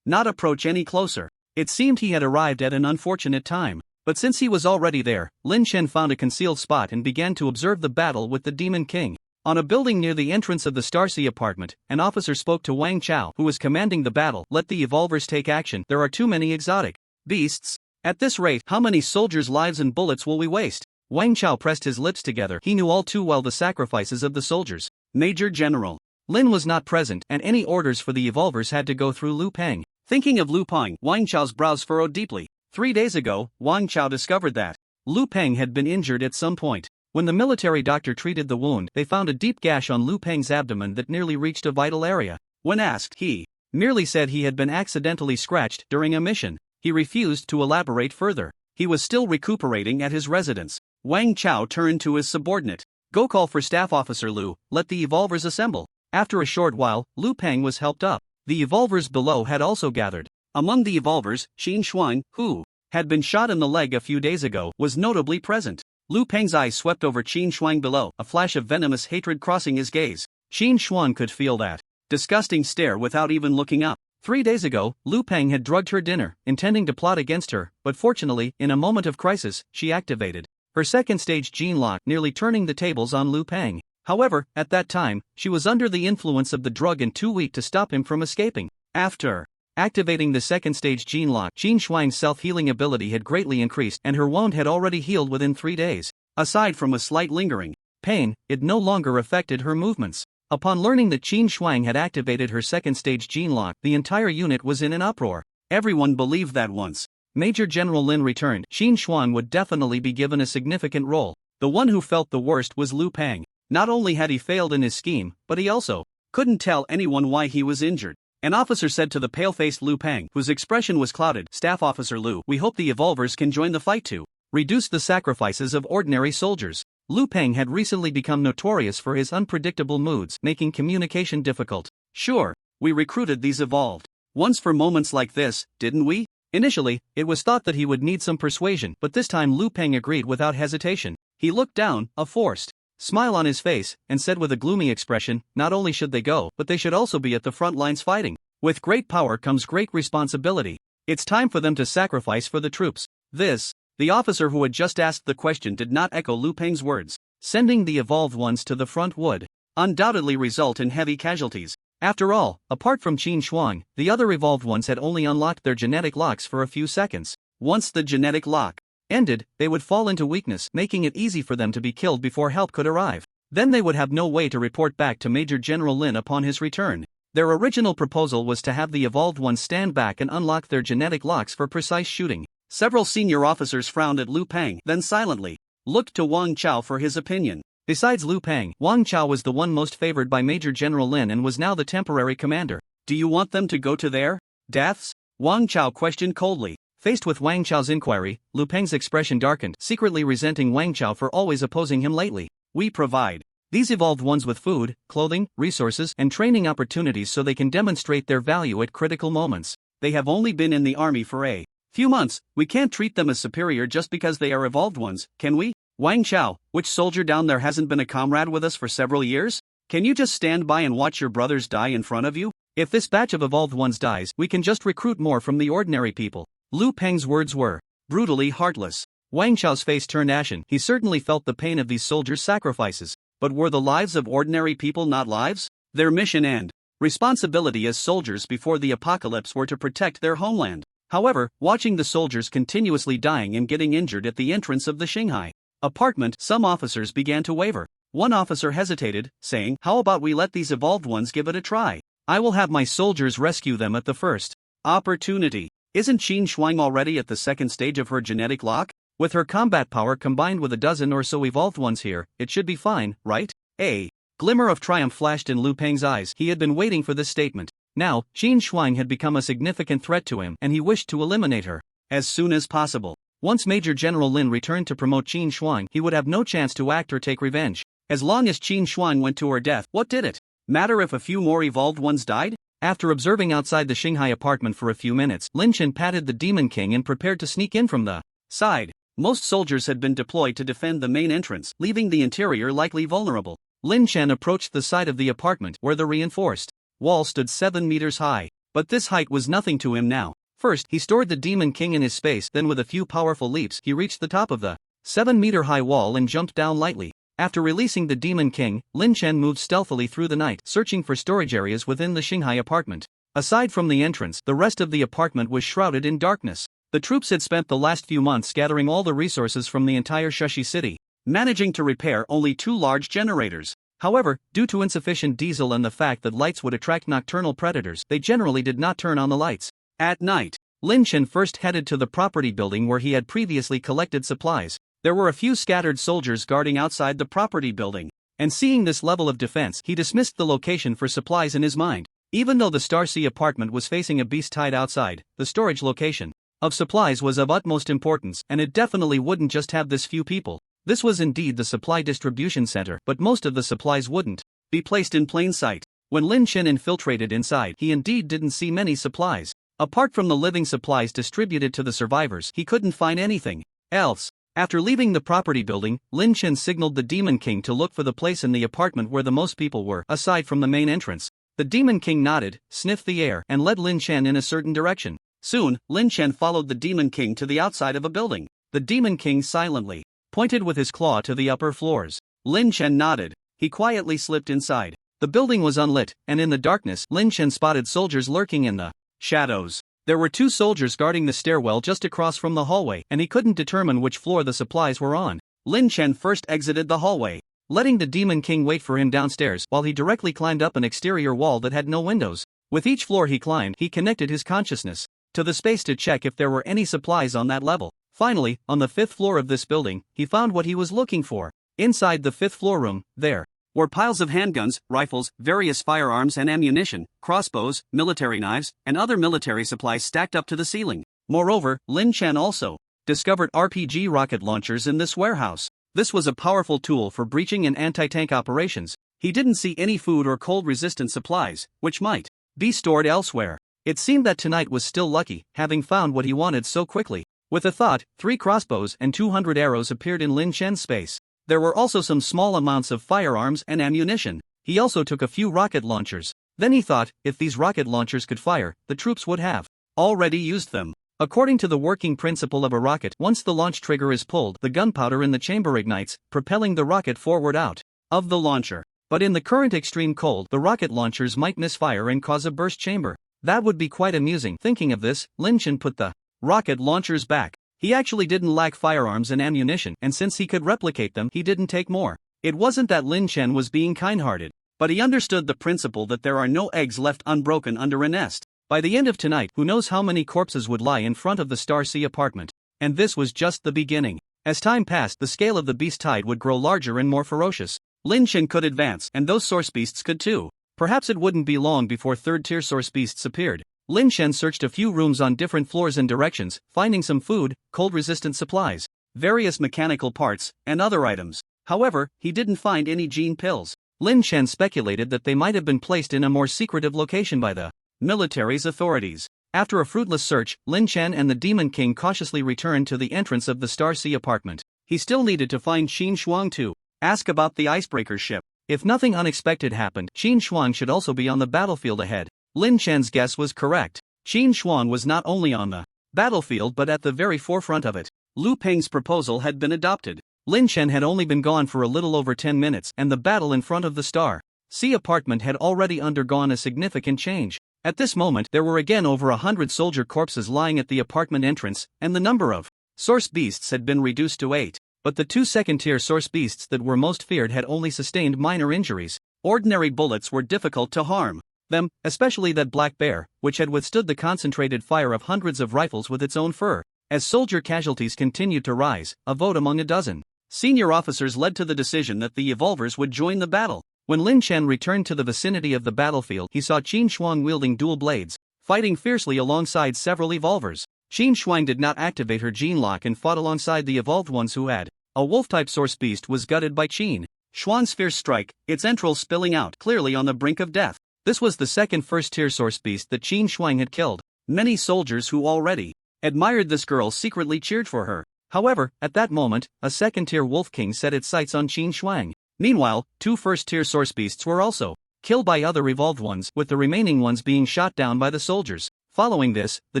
not approach any closer. It seemed he had arrived at an unfortunate time. But since he was already there, Lin Chen found a concealed spot and began to observe the battle with the Demon King. On a building near the entrance of the Star Sea apartment, an officer spoke to Wang Chao, who was commanding the battle. Let the evolvers take action. There are too many exotic beasts. At this rate, how many soldiers' lives and bullets will we waste? Wang Chao pressed his lips together. He knew all too well the sacrifices of the soldiers. Major General Lin was not present, and any orders for the evolvers had to go through Lu Peng. Thinking of Lu Peng, Wang Chao's brows furrowed deeply. 3 days ago, Wang Chao discovered that Lu Peng had been injured at some point. When the military doctor treated the wound, they found a deep gash on Lu Peng's abdomen that nearly reached a vital area. When asked, he merely said he had been accidentally scratched during a mission. He refused to elaborate further. He was still recuperating at his residence. Wang Chao turned to his subordinate. Go call for Staff Officer Lu, let the evolvers assemble. After a short while, Lu Peng was helped up. The evolvers below had also gathered. Among the evolvers, Xin Shuang, who had been shot in the leg a few days ago, was notably present. Lu Peng's eyes swept over Qin Shuang below, a flash of venomous hatred crossing his gaze. Qin Shuang could feel that disgusting stare without even looking up. 3 days ago, Lu Peng had drugged her dinner, intending to plot against her, but fortunately, in a moment of crisis, she activated her second-stage gene lock, nearly turning the tables on Lu Peng. However, at that time, she was under the influence of the drug and too weak to stop him from escaping. After activating the second-stage gene lock, Qin Shuang's self-healing ability had greatly increased and her wound had already healed within 3 days. Aside from a slight lingering pain, it no longer affected her movements. Upon learning that Qin Shuang had activated her second-stage gene lock, the entire unit was in an uproar. Everyone believed that once Major General Lin returned, Qin Shuang would definitely be given a significant role. The one who felt the worst was Lu Peng. Not only had he failed in his scheme, but he also couldn't tell anyone why he was injured. An officer said to the pale-faced Lu Peng, whose expression was clouded, Staff Officer Lu, we hope the evolvers can join the fight to reduce the sacrifices of ordinary soldiers. Lu Peng had recently become notorious for his unpredictable moods, making communication difficult. Sure, we recruited these evolved ones for moments like this, didn't we? Initially, it was thought that he would need some persuasion, but this time Lu Peng agreed without hesitation. He looked down, a forced smile on his face, and said with a gloomy expression, not only should they go, but they should also be at the front lines fighting. With great power comes great responsibility. It's time for them to sacrifice for the troops. The officer who had just asked the question did not echo Lu Peng's words. Sending the evolved ones to the front would undoubtedly result in heavy casualties. After all, apart from Qin Shuang, the other evolved ones had only unlocked their genetic locks for a few seconds. Once the genetic lock ended, they would fall into weakness, making it easy for them to be killed before help could arrive. Then they would have no way to report back to Major General Lin upon his return. Their original proposal was to have the evolved ones stand back and unlock their genetic locks for precise shooting. Several senior officers frowned at Lu Peng, then silently looked to Wang Chao for his opinion. Besides Lu Peng, Wang Chao was the one most favored by Major General Lin and was now the temporary commander. Do you want them to go to their deaths? Wang Chao questioned coldly. Faced with Wang Chao's inquiry, Lu Peng's expression darkened, secretly resenting Wang Chao for always opposing him lately. We provide these evolved ones with food, clothing, resources, and training opportunities so they can demonstrate their value at critical moments. They have only been in the army for a few months. We can't treat them as superior just because they are evolved ones, can we? Wang Chao, which soldier down there hasn't been a comrade with us for several years? Can you just stand by and watch your brothers die in front of you? If this batch of evolved ones dies, we can just recruit more from the ordinary people. Lu Peng's words were brutally heartless. Wang Chao's face turned ashen. He certainly felt the pain of these soldiers' sacrifices. But were the lives of ordinary people not lives? Their mission and responsibility as soldiers before the apocalypse were to protect their homeland. However, watching the soldiers continuously dying and getting injured at the entrance of the Shanghai apartment, some officers began to waver. One officer hesitated, saying, how about we let these evolved ones give it a try? I will have my soldiers rescue them at the first opportunity. Isn't Qin Shuang already at the second stage of her genetic lock? With her combat power combined with a dozen or so evolved ones here, it should be fine, right? A glimmer of triumph flashed in Lu Peng's eyes. He had been waiting for this statement. Now, Qin Shuang had become a significant threat to him, and he wished to eliminate her as soon as possible. Once Major General Lin returned to promote Qin Shuang, he would have no chance to act or take revenge. As long as Qin Shuang went to her death, what did it matter if a few more evolved ones died? After observing outside the Shanghai apartment for a few minutes, Lin Chen patted the Demon King and prepared to sneak in from the side. Most soldiers had been deployed to defend the main entrance, leaving the interior likely vulnerable. Lin Chen approached the side of the apartment, where the reinforced wall stood 7 meters high. But this height was nothing to him now. First, he stored the Demon King in his space, then with a few powerful leaps, he reached the top of the 7-meter-high wall and jumped down lightly. After releasing the Demon King, Lin Chen moved stealthily through the night, searching for storage areas within the Shanghai apartment. Aside from the entrance, the rest of the apartment was shrouded in darkness. The troops had spent the last few months gathering all the resources from the entire Shashi city, managing to repair only 2 large generators. However, due to insufficient diesel and the fact that lights would attract nocturnal predators, they generally did not turn on the lights. At night, Lin Chen first headed to the property building where he had previously collected supplies. There were a few scattered soldiers guarding outside the property building. And seeing this level of defense, he dismissed the location for supplies in his mind. Even though the Star Sea apartment was facing a beast tide outside, the storage location of supplies was of utmost importance, and it definitely wouldn't just have this few people. This was indeed the supply distribution center, but most of the supplies wouldn't be placed in plain sight. When Lin Chen infiltrated inside, he indeed didn't see many supplies. Apart from the living supplies distributed to the survivors, he couldn't find anything else. After leaving the property building, Lin Chen signaled the Demon King to look for the place in the apartment where the most people were, aside from the main entrance. The Demon King nodded, sniffed the air, and led Lin Chen in a certain direction. Soon, Lin Chen followed the Demon King to the outside of a building. The Demon King silently pointed with his claw to the upper floors. Lin Chen nodded. He quietly slipped inside. The building was unlit, and in the darkness, Lin Chen spotted soldiers lurking in the shadows. There were 2 soldiers guarding the stairwell just across from the hallway, and he couldn't determine which floor the supplies were on. Lin Chen first exited the hallway, letting the Demon King wait for him downstairs while he directly climbed up an exterior wall that had no windows. With each floor he climbed, he connected his consciousness to the space to check if there were any supplies on that level. Finally, on the 5th floor of this building, he found what he was looking for. Inside the 5th floor room, there were piles of handguns, rifles, various firearms and ammunition, crossbows, military knives, and other military supplies stacked up to the ceiling. Moreover, Lin Chen also discovered RPG rocket launchers in this warehouse. This was a powerful tool for breaching and anti-tank operations. He didn't see any food or cold-resistant supplies, which might be stored elsewhere. It seemed that tonight was still lucky, having found what he wanted so quickly. With a thought, 3 crossbows and 200 arrows appeared in Lin Chen's space. There were also some small amounts of firearms and ammunition. He also took a few rocket launchers. Then he thought, if these rocket launchers could fire, the troops would have already used them. According to the working principle of a rocket, once the launch trigger is pulled, the gunpowder in the chamber ignites, propelling the rocket forward out of the launcher. But in the current extreme cold, the rocket launchers might misfire and cause a burst chamber. That would be quite amusing. Thinking of this, Lin Chen put the rocket launchers back. He actually didn't lack firearms and ammunition, and since he could replicate them, he didn't take more. It wasn't that Lin Chen was being kind-hearted, but he understood the principle that there are no eggs left unbroken under a nest. By the end of tonight, who knows how many corpses would lie in front of the Star Sea apartment. And this was just the beginning. As time passed, the scale of the beast tide would grow larger and more ferocious. Lin Chen could advance, and those source beasts could too. Perhaps it wouldn't be long before third-tier source beasts appeared. Lin Chen searched a few rooms on different floors and directions, finding some food, cold-resistant supplies, various mechanical parts, and other items. However, he didn't find any gene pills. Lin Chen speculated that they might have been placed in a more secretive location by the military's authorities. After a fruitless search, Lin Chen and the Demon King cautiously returned to the entrance of the Star Sea apartment. He still needed to find Qin Shuang to ask about the icebreaker ship. If nothing unexpected happened, Qin Shuang should also be on the battlefield ahead. Lin Chen's guess was correct. Qin Shuang was not only on the battlefield but at the very forefront of it. Lu Peng's proposal had been adopted. Lin Chen had only been gone for a little over 10 minutes, and the battle in front of the Star Sea apartment had already undergone a significant change. At this moment, there were again over 100 soldier corpses lying at the apartment entrance, and the number of source beasts had been reduced to 8. But the 2 second-tier source beasts that were most feared had only sustained minor injuries. Ordinary bullets were difficult to harm them, especially that black bear, which had withstood the concentrated fire of hundreds of rifles with its own fur. As soldier casualties continued to rise, a vote among a dozen senior officers led to the decision that the evolvers would join the battle. When Lin Chen returned to the vicinity of the battlefield, he saw Qin Shuang wielding dual blades, fighting fiercely alongside several evolvers. Qin Shuang did not activate her gene lock and fought alongside the evolved ones who had. A wolf-type source beast was gutted by Qin Shuang's fierce strike, its entrails spilling out, clearly on the brink of death. This was the second first-tier source beast that Qin Shuang had killed. Many soldiers who already admired this girl secretly cheered for her. However, at that moment, a second-tier wolf king set its sights on Qin Shuang. Meanwhile, 2 first-tier source beasts were also killed by other evolved ones, with the remaining ones being shot down by the soldiers. Following this, the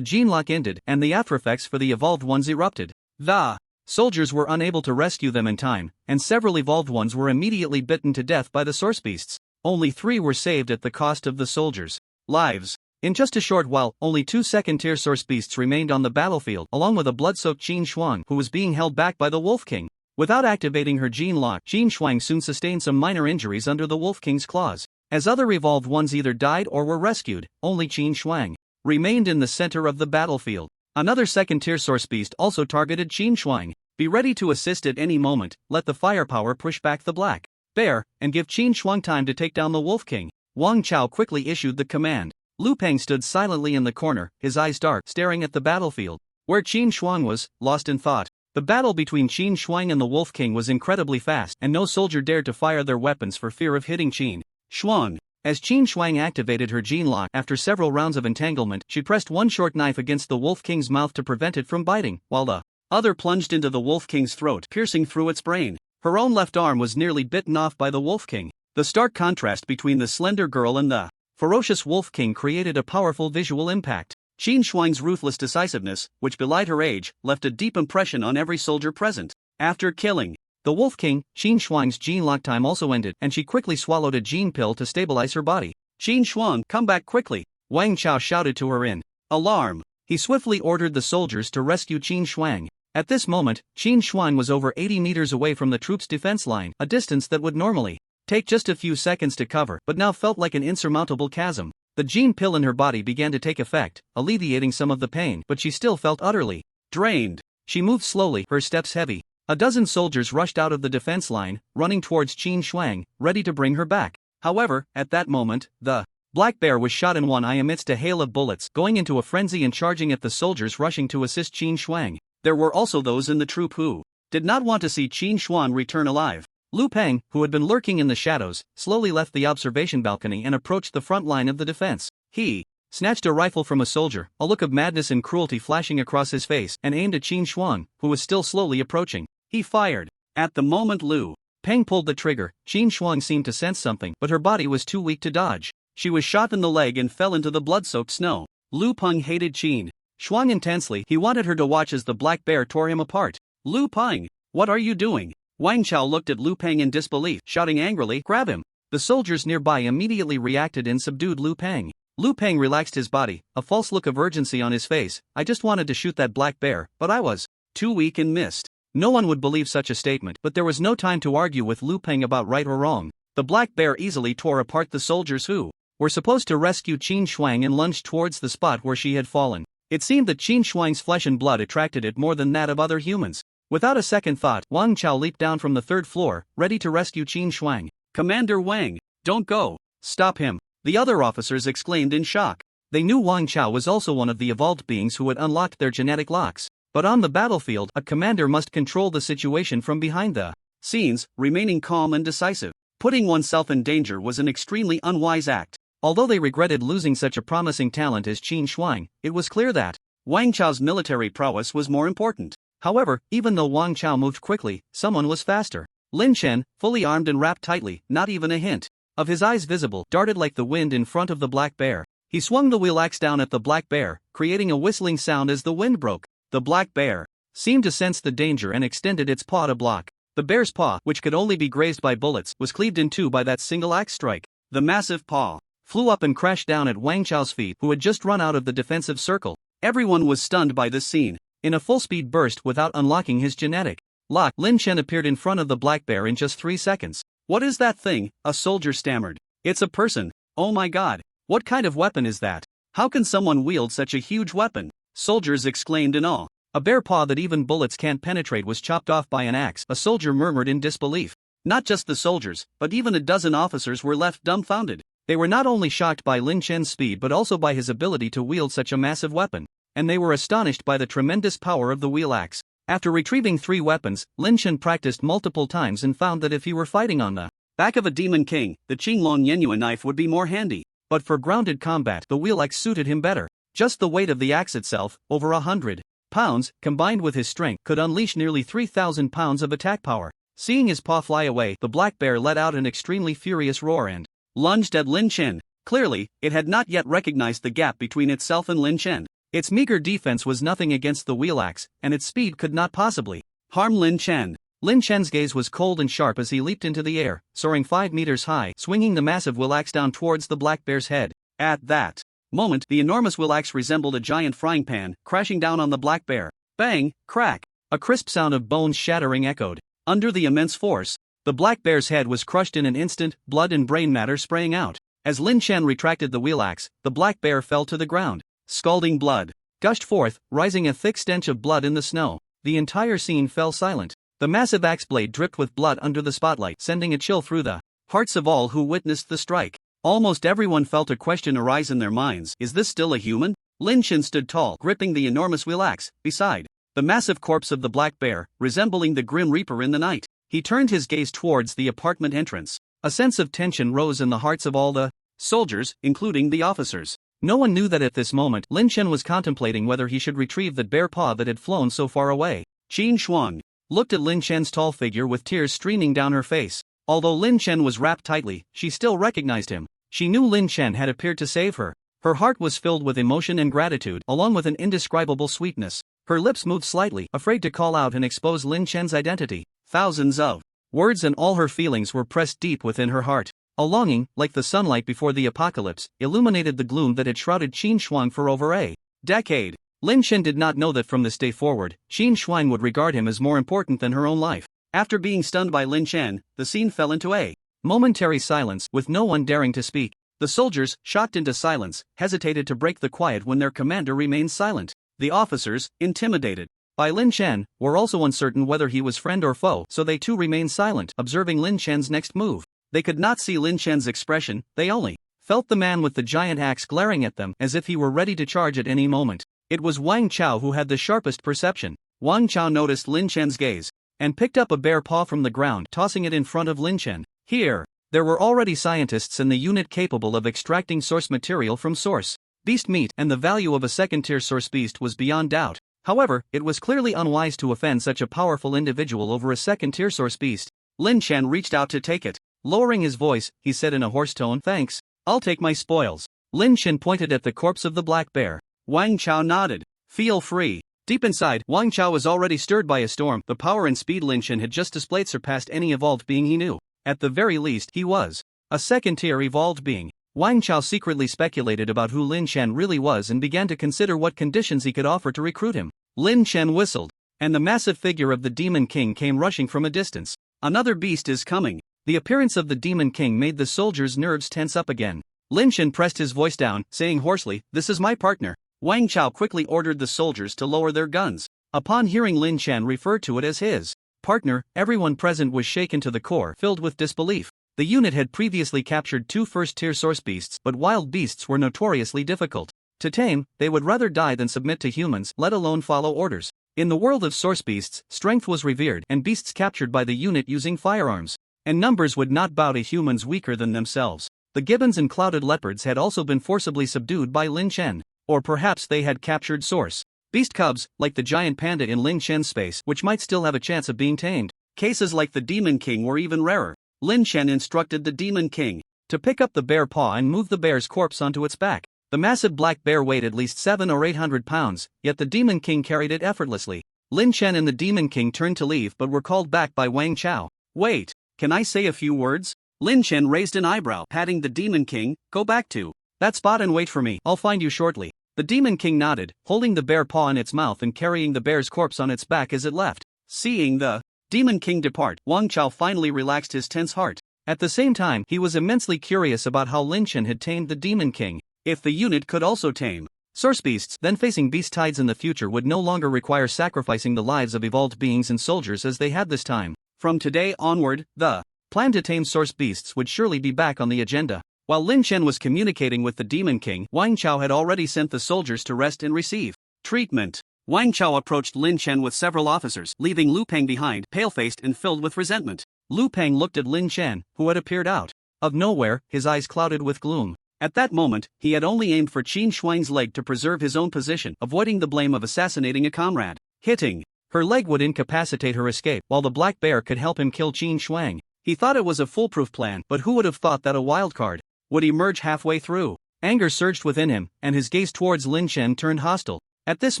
gene lock ended, and the aftereffects for the evolved ones erupted. The soldiers were unable to rescue them in time, and several evolved ones were immediately bitten to death by the source beasts. Only 3 were saved at the cost of the soldiers' lives. In just a short while, only 2 second-tier source beasts remained on the battlefield, along with a blood-soaked Qin Shuang who was being held back by the Wolf King. Without activating her gene lock, Qin Shuang soon sustained some minor injuries under the Wolf King's claws. As other evolved ones either died or were rescued, only Qin Shuang remained in the center of the battlefield. Another second-tier source beast also targeted Qin Shuang. Be ready to assist at any moment, let the firepower push back the black bear, and give Qin Shuang time to take down the Wolf King. Wang Chao quickly issued the command. Lu Peng stood silently in the corner, his eyes dark, staring at the battlefield, where Qin Shuang was, lost in thought. The battle between Qin Shuang and the Wolf King was incredibly fast, and no soldier dared to fire their weapons for fear of hitting Qin Shuang. As Qin Shuang activated her Jin Lock after several rounds of entanglement, she pressed one short knife against the Wolf King's mouth to prevent it from biting, while the other plunged into the Wolf King's throat, piercing through its brain. Her own left arm was nearly bitten off by the Wolf King. The stark contrast between the slender girl and the ferocious Wolf King created a powerful visual impact. Qin Shuang's ruthless decisiveness, which belied her age, left a deep impression on every soldier present. After killing the Wolf King, Qin Shuang's Jin Lock time also ended, and she quickly swallowed a Jin pill to stabilize her body. Qin Shuang, come back quickly! Wang Chao shouted to her in alarm. He swiftly ordered the soldiers to rescue Qin Shuang. At this moment, Qin Shuang was over 80 meters away from the troops' defense line, a distance that would normally take just a few seconds to cover, but now felt like an insurmountable chasm. The Jin pill in her body began to take effect, alleviating some of the pain, but she still felt utterly drained. She moved slowly, her steps heavy. A dozen soldiers rushed out of the defense line, running towards Qin Shuang, ready to bring her back. However, at that moment, the black bear was shot in one eye amidst a hail of bullets, going into a frenzy and charging at the soldiers rushing to assist Qin Shuang. There were also those in the troop who did not want to see Qin Shuang return alive. Lu Peng, who had been lurking in the shadows, slowly left the observation balcony and approached the front line of the defense. He snatched a rifle from a soldier, a look of madness and cruelty flashing across his face, and aimed at Qin Shuang, who was still slowly approaching. He fired. At the moment Lu Peng pulled the trigger, Qin Shuang seemed to sense something, but her body was too weak to dodge. She was shot in the leg and fell into the blood-soaked snow. Lu Peng hated Qin Shuang intensely. He wanted her to watch as the black bear tore him apart. Lu Peng, what are you doing? Wang Chao looked at Lu Peng in disbelief, shouting angrily, grab him. The soldiers nearby immediately reacted and subdued Lu Peng. Lu Peng relaxed his body, a false look of urgency on his face. I just wanted to shoot that black bear, but I was too weak and missed. No one would believe such a statement, but there was no time to argue with Lu Peng about right or wrong. The black bear easily tore apart the soldiers who were supposed to rescue Qin Shuang and lunged towards the spot where she had fallen. It seemed that Qin Shuang's flesh and blood attracted it more than that of other humans. Without a second thought, Wang Chao leaped down from the third floor, ready to rescue Qin Shuang. Commander Wang, don't go! Stop him! The other officers exclaimed in shock. They knew Wang Chao was also one of the evolved beings who had unlocked their genetic locks. But on the battlefield, a commander must control the situation from behind the scenes, remaining calm and decisive. Putting oneself in danger was an extremely unwise act. Although they regretted losing such a promising talent as Qin Shuang, it was clear that Wang Chao's military prowess was more important. However, even though Wang Chao moved quickly, someone was faster. Lin Chen, fully armed and wrapped tightly, not even a hint of his eyes visible, darted like the wind in front of the black bear. He swung the wheel axe down at the black bear, creating a whistling sound as the wind broke. The black bear seemed to sense the danger and extended its paw to block. The bear's paw, which could only be grazed by bullets, was cleaved in two by that single axe strike. The massive paw flew up and crashed down at Wang Chao's feet, who had just run out of the defensive circle. Everyone was stunned by this scene. In a full-speed burst without unlocking his genetic lock, Lin Chen appeared in front of the black bear in just 3 seconds. What is that thing? A soldier stammered. It's a person. Oh my god. What kind of weapon is that? How can someone wield such a huge weapon? Soldiers exclaimed in awe. A bear paw that even bullets can't penetrate was chopped off by an axe, a soldier murmured in disbelief. Not just the soldiers, but even a dozen officers were left dumbfounded. They were not only shocked by Lin Chen's speed but also by his ability to wield such a massive weapon. And they were astonished by the tremendous power of the wheel axe. After retrieving 3 weapons, Lin Chen practiced multiple times and found that if he were fighting on the back of a demon king, the Qinglong Yenyuan knife would be more handy. But for grounded combat, the wheel axe suited him better. Just the weight of the axe itself, over 100 pounds, combined with his strength, could unleash nearly 3,000 pounds of attack power. Seeing his paw fly away, the black bear let out an extremely furious roar and lunged at Lin Chen. Clearly, it had not yet recognized the gap between itself and Lin Chen. Its meager defense was nothing against the wheel axe, and its speed could not possibly harm Lin Chen. Lin Chen's gaze was cold and sharp as he leaped into the air, soaring 5 meters high, swinging the massive wheel axe down towards the black bear's head. At that moment, the enormous wheel axe resembled a giant frying pan, crashing down on the black bear. Bang! Crack! A crisp sound of bones shattering echoed. Under the immense force, the black bear's head was crushed in an instant, blood and brain matter spraying out. As Lin Chen retracted the wheel axe, the black bear fell to the ground. Scalding blood gushed forth, rising a thick stench of blood in the snow. the entire scene fell silent. The massive axe blade dripped with blood under the spotlight, sending a chill through the hearts of all who witnessed the strike. Almost everyone felt a question arise in their minds. Is this still a human? Lin Chen stood tall, gripping the enormous wheel axe, beside the massive corpse of the black bear, resembling the Grim Reaper in the night. He turned his gaze towards the apartment entrance. A sense of tension rose in the hearts of all the soldiers, including the officers. No one knew that at this moment Lin Chen was contemplating whether he should retrieve that bear paw that had flown so far away. Qin Shuang looked at Lin Chen's tall figure with tears streaming down her face. Although Lin Chen was wrapped tightly, she still recognized him. She knew Lin Chen had appeared to save her. Her heart was filled with emotion and gratitude, along with an indescribable sweetness. Her lips moved slightly, afraid to call out and expose Lin Chen's identity. Thousands of words and all her feelings were pressed deep within her heart. A longing, like the sunlight before the apocalypse, illuminated the gloom that had shrouded Qin Shuang for over a decade. Lin Chen did not know that from this day forward, Qin Shuang would regard him as more important than her own life. After being stunned by Lin Chen, the scene fell into a momentary silence, with no one daring to speak. The soldiers, shocked into silence, hesitated to break the quiet when their commander remained silent. The officers, intimidated by Lin Chen, were also uncertain whether he was friend or foe, so they too remained silent, observing Lin Chen's next move. They could not see Lin Chen's expression, they only felt the man with the giant axe glaring at them as if he were ready to charge at any moment. It was Wang Chao who had the sharpest perception. Wang Chao noticed Lin Chen's gaze and picked up a bear paw from the ground, tossing it in front of Lin Chen. Here, there were already scientists in the unit capable of extracting source material from source beast meat, and the value of a second-tier source beast was beyond doubt. However, it was clearly unwise to offend such a powerful individual over a second-tier source beast. Lin Chen reached out to take it. Lowering his voice, he said in a hoarse tone, "Thanks, I'll take my spoils." Lin Chen pointed at the corpse of the black bear. Wang Chao nodded. "Feel free." Deep inside, Wang Chao was already stirred by a storm. The power and speed Lin Chen had just displayed surpassed any evolved being he knew. At the very least, he was a second-tier evolved being. Wang Chao secretly speculated about who Lin Chen really was and began to consider what conditions he could offer to recruit him. Lin Chen whistled, and the massive figure of the Demon King came rushing from a distance. Another beast is coming. The appearance of the Demon King made the soldiers' nerves tense up again. Lin Chen pressed his voice down, saying hoarsely, "This is my partner." Wang Chao quickly ordered the soldiers to lower their guns. Upon hearing Lin Chen refer to it as his partner, everyone present was shaken to the core, filled with disbelief. The unit had previously captured 2 first-tier source beasts, but wild beasts were notoriously difficult to tame. They would rather die than submit to humans, let alone follow orders. In the world of source beasts, strength was revered, and beasts captured by the unit using firearms and numbers would not bow to humans weaker than themselves. The gibbons and clouded leopards had also been forcibly subdued by Lin Chen, or perhaps they had captured source beast cubs, like the giant panda in Lin Chen's space, which might still have a chance of being tamed. Cases like the Demon King were even rarer. Lin Chen instructed the Demon King to pick up the bear paw and move the bear's corpse onto its back. The massive black bear weighed at least 700 or 800 pounds, yet the Demon King carried it effortlessly. Lin Chen and the Demon King turned to leave but were called back by Wang Chao. "Wait, can I say a few words?" Lin Chen raised an eyebrow, patting the Demon King. "Go back to that spot and wait for me, I'll find you shortly." The Demon King nodded, holding the bear paw in its mouth and carrying the bear's corpse on its back as it left. Seeing the Demon King depart, Wang Chao finally relaxed his tense heart. At the same time, he was immensely curious about how Lin Chen had tamed the Demon King. If the unit could also tame source beasts, then facing beast tides in the future would no longer require sacrificing the lives of evolved beings and soldiers as they had this time. From today onward, the plan to tame source beasts would surely be back on the agenda. While Lin Chen was communicating with the Demon King, Wang Chao had already sent the soldiers to rest and receive treatment. Wang Chao approached Lin Chen with several officers, leaving Lu Peng behind, pale-faced and filled with resentment. Lu Peng looked at Lin Chen, who had appeared out of nowhere, his eyes clouded with gloom. At that moment, he had only aimed for Qin Shuang's leg to preserve his own position, avoiding the blame of assassinating a comrade. Hitting her leg would incapacitate her escape, while the black bear could help him kill Qin Shuang. He thought it was a foolproof plan, but who would have thought that a wildcard would emerge halfway through? Anger surged within him, and his gaze towards Lin Chen turned hostile. At this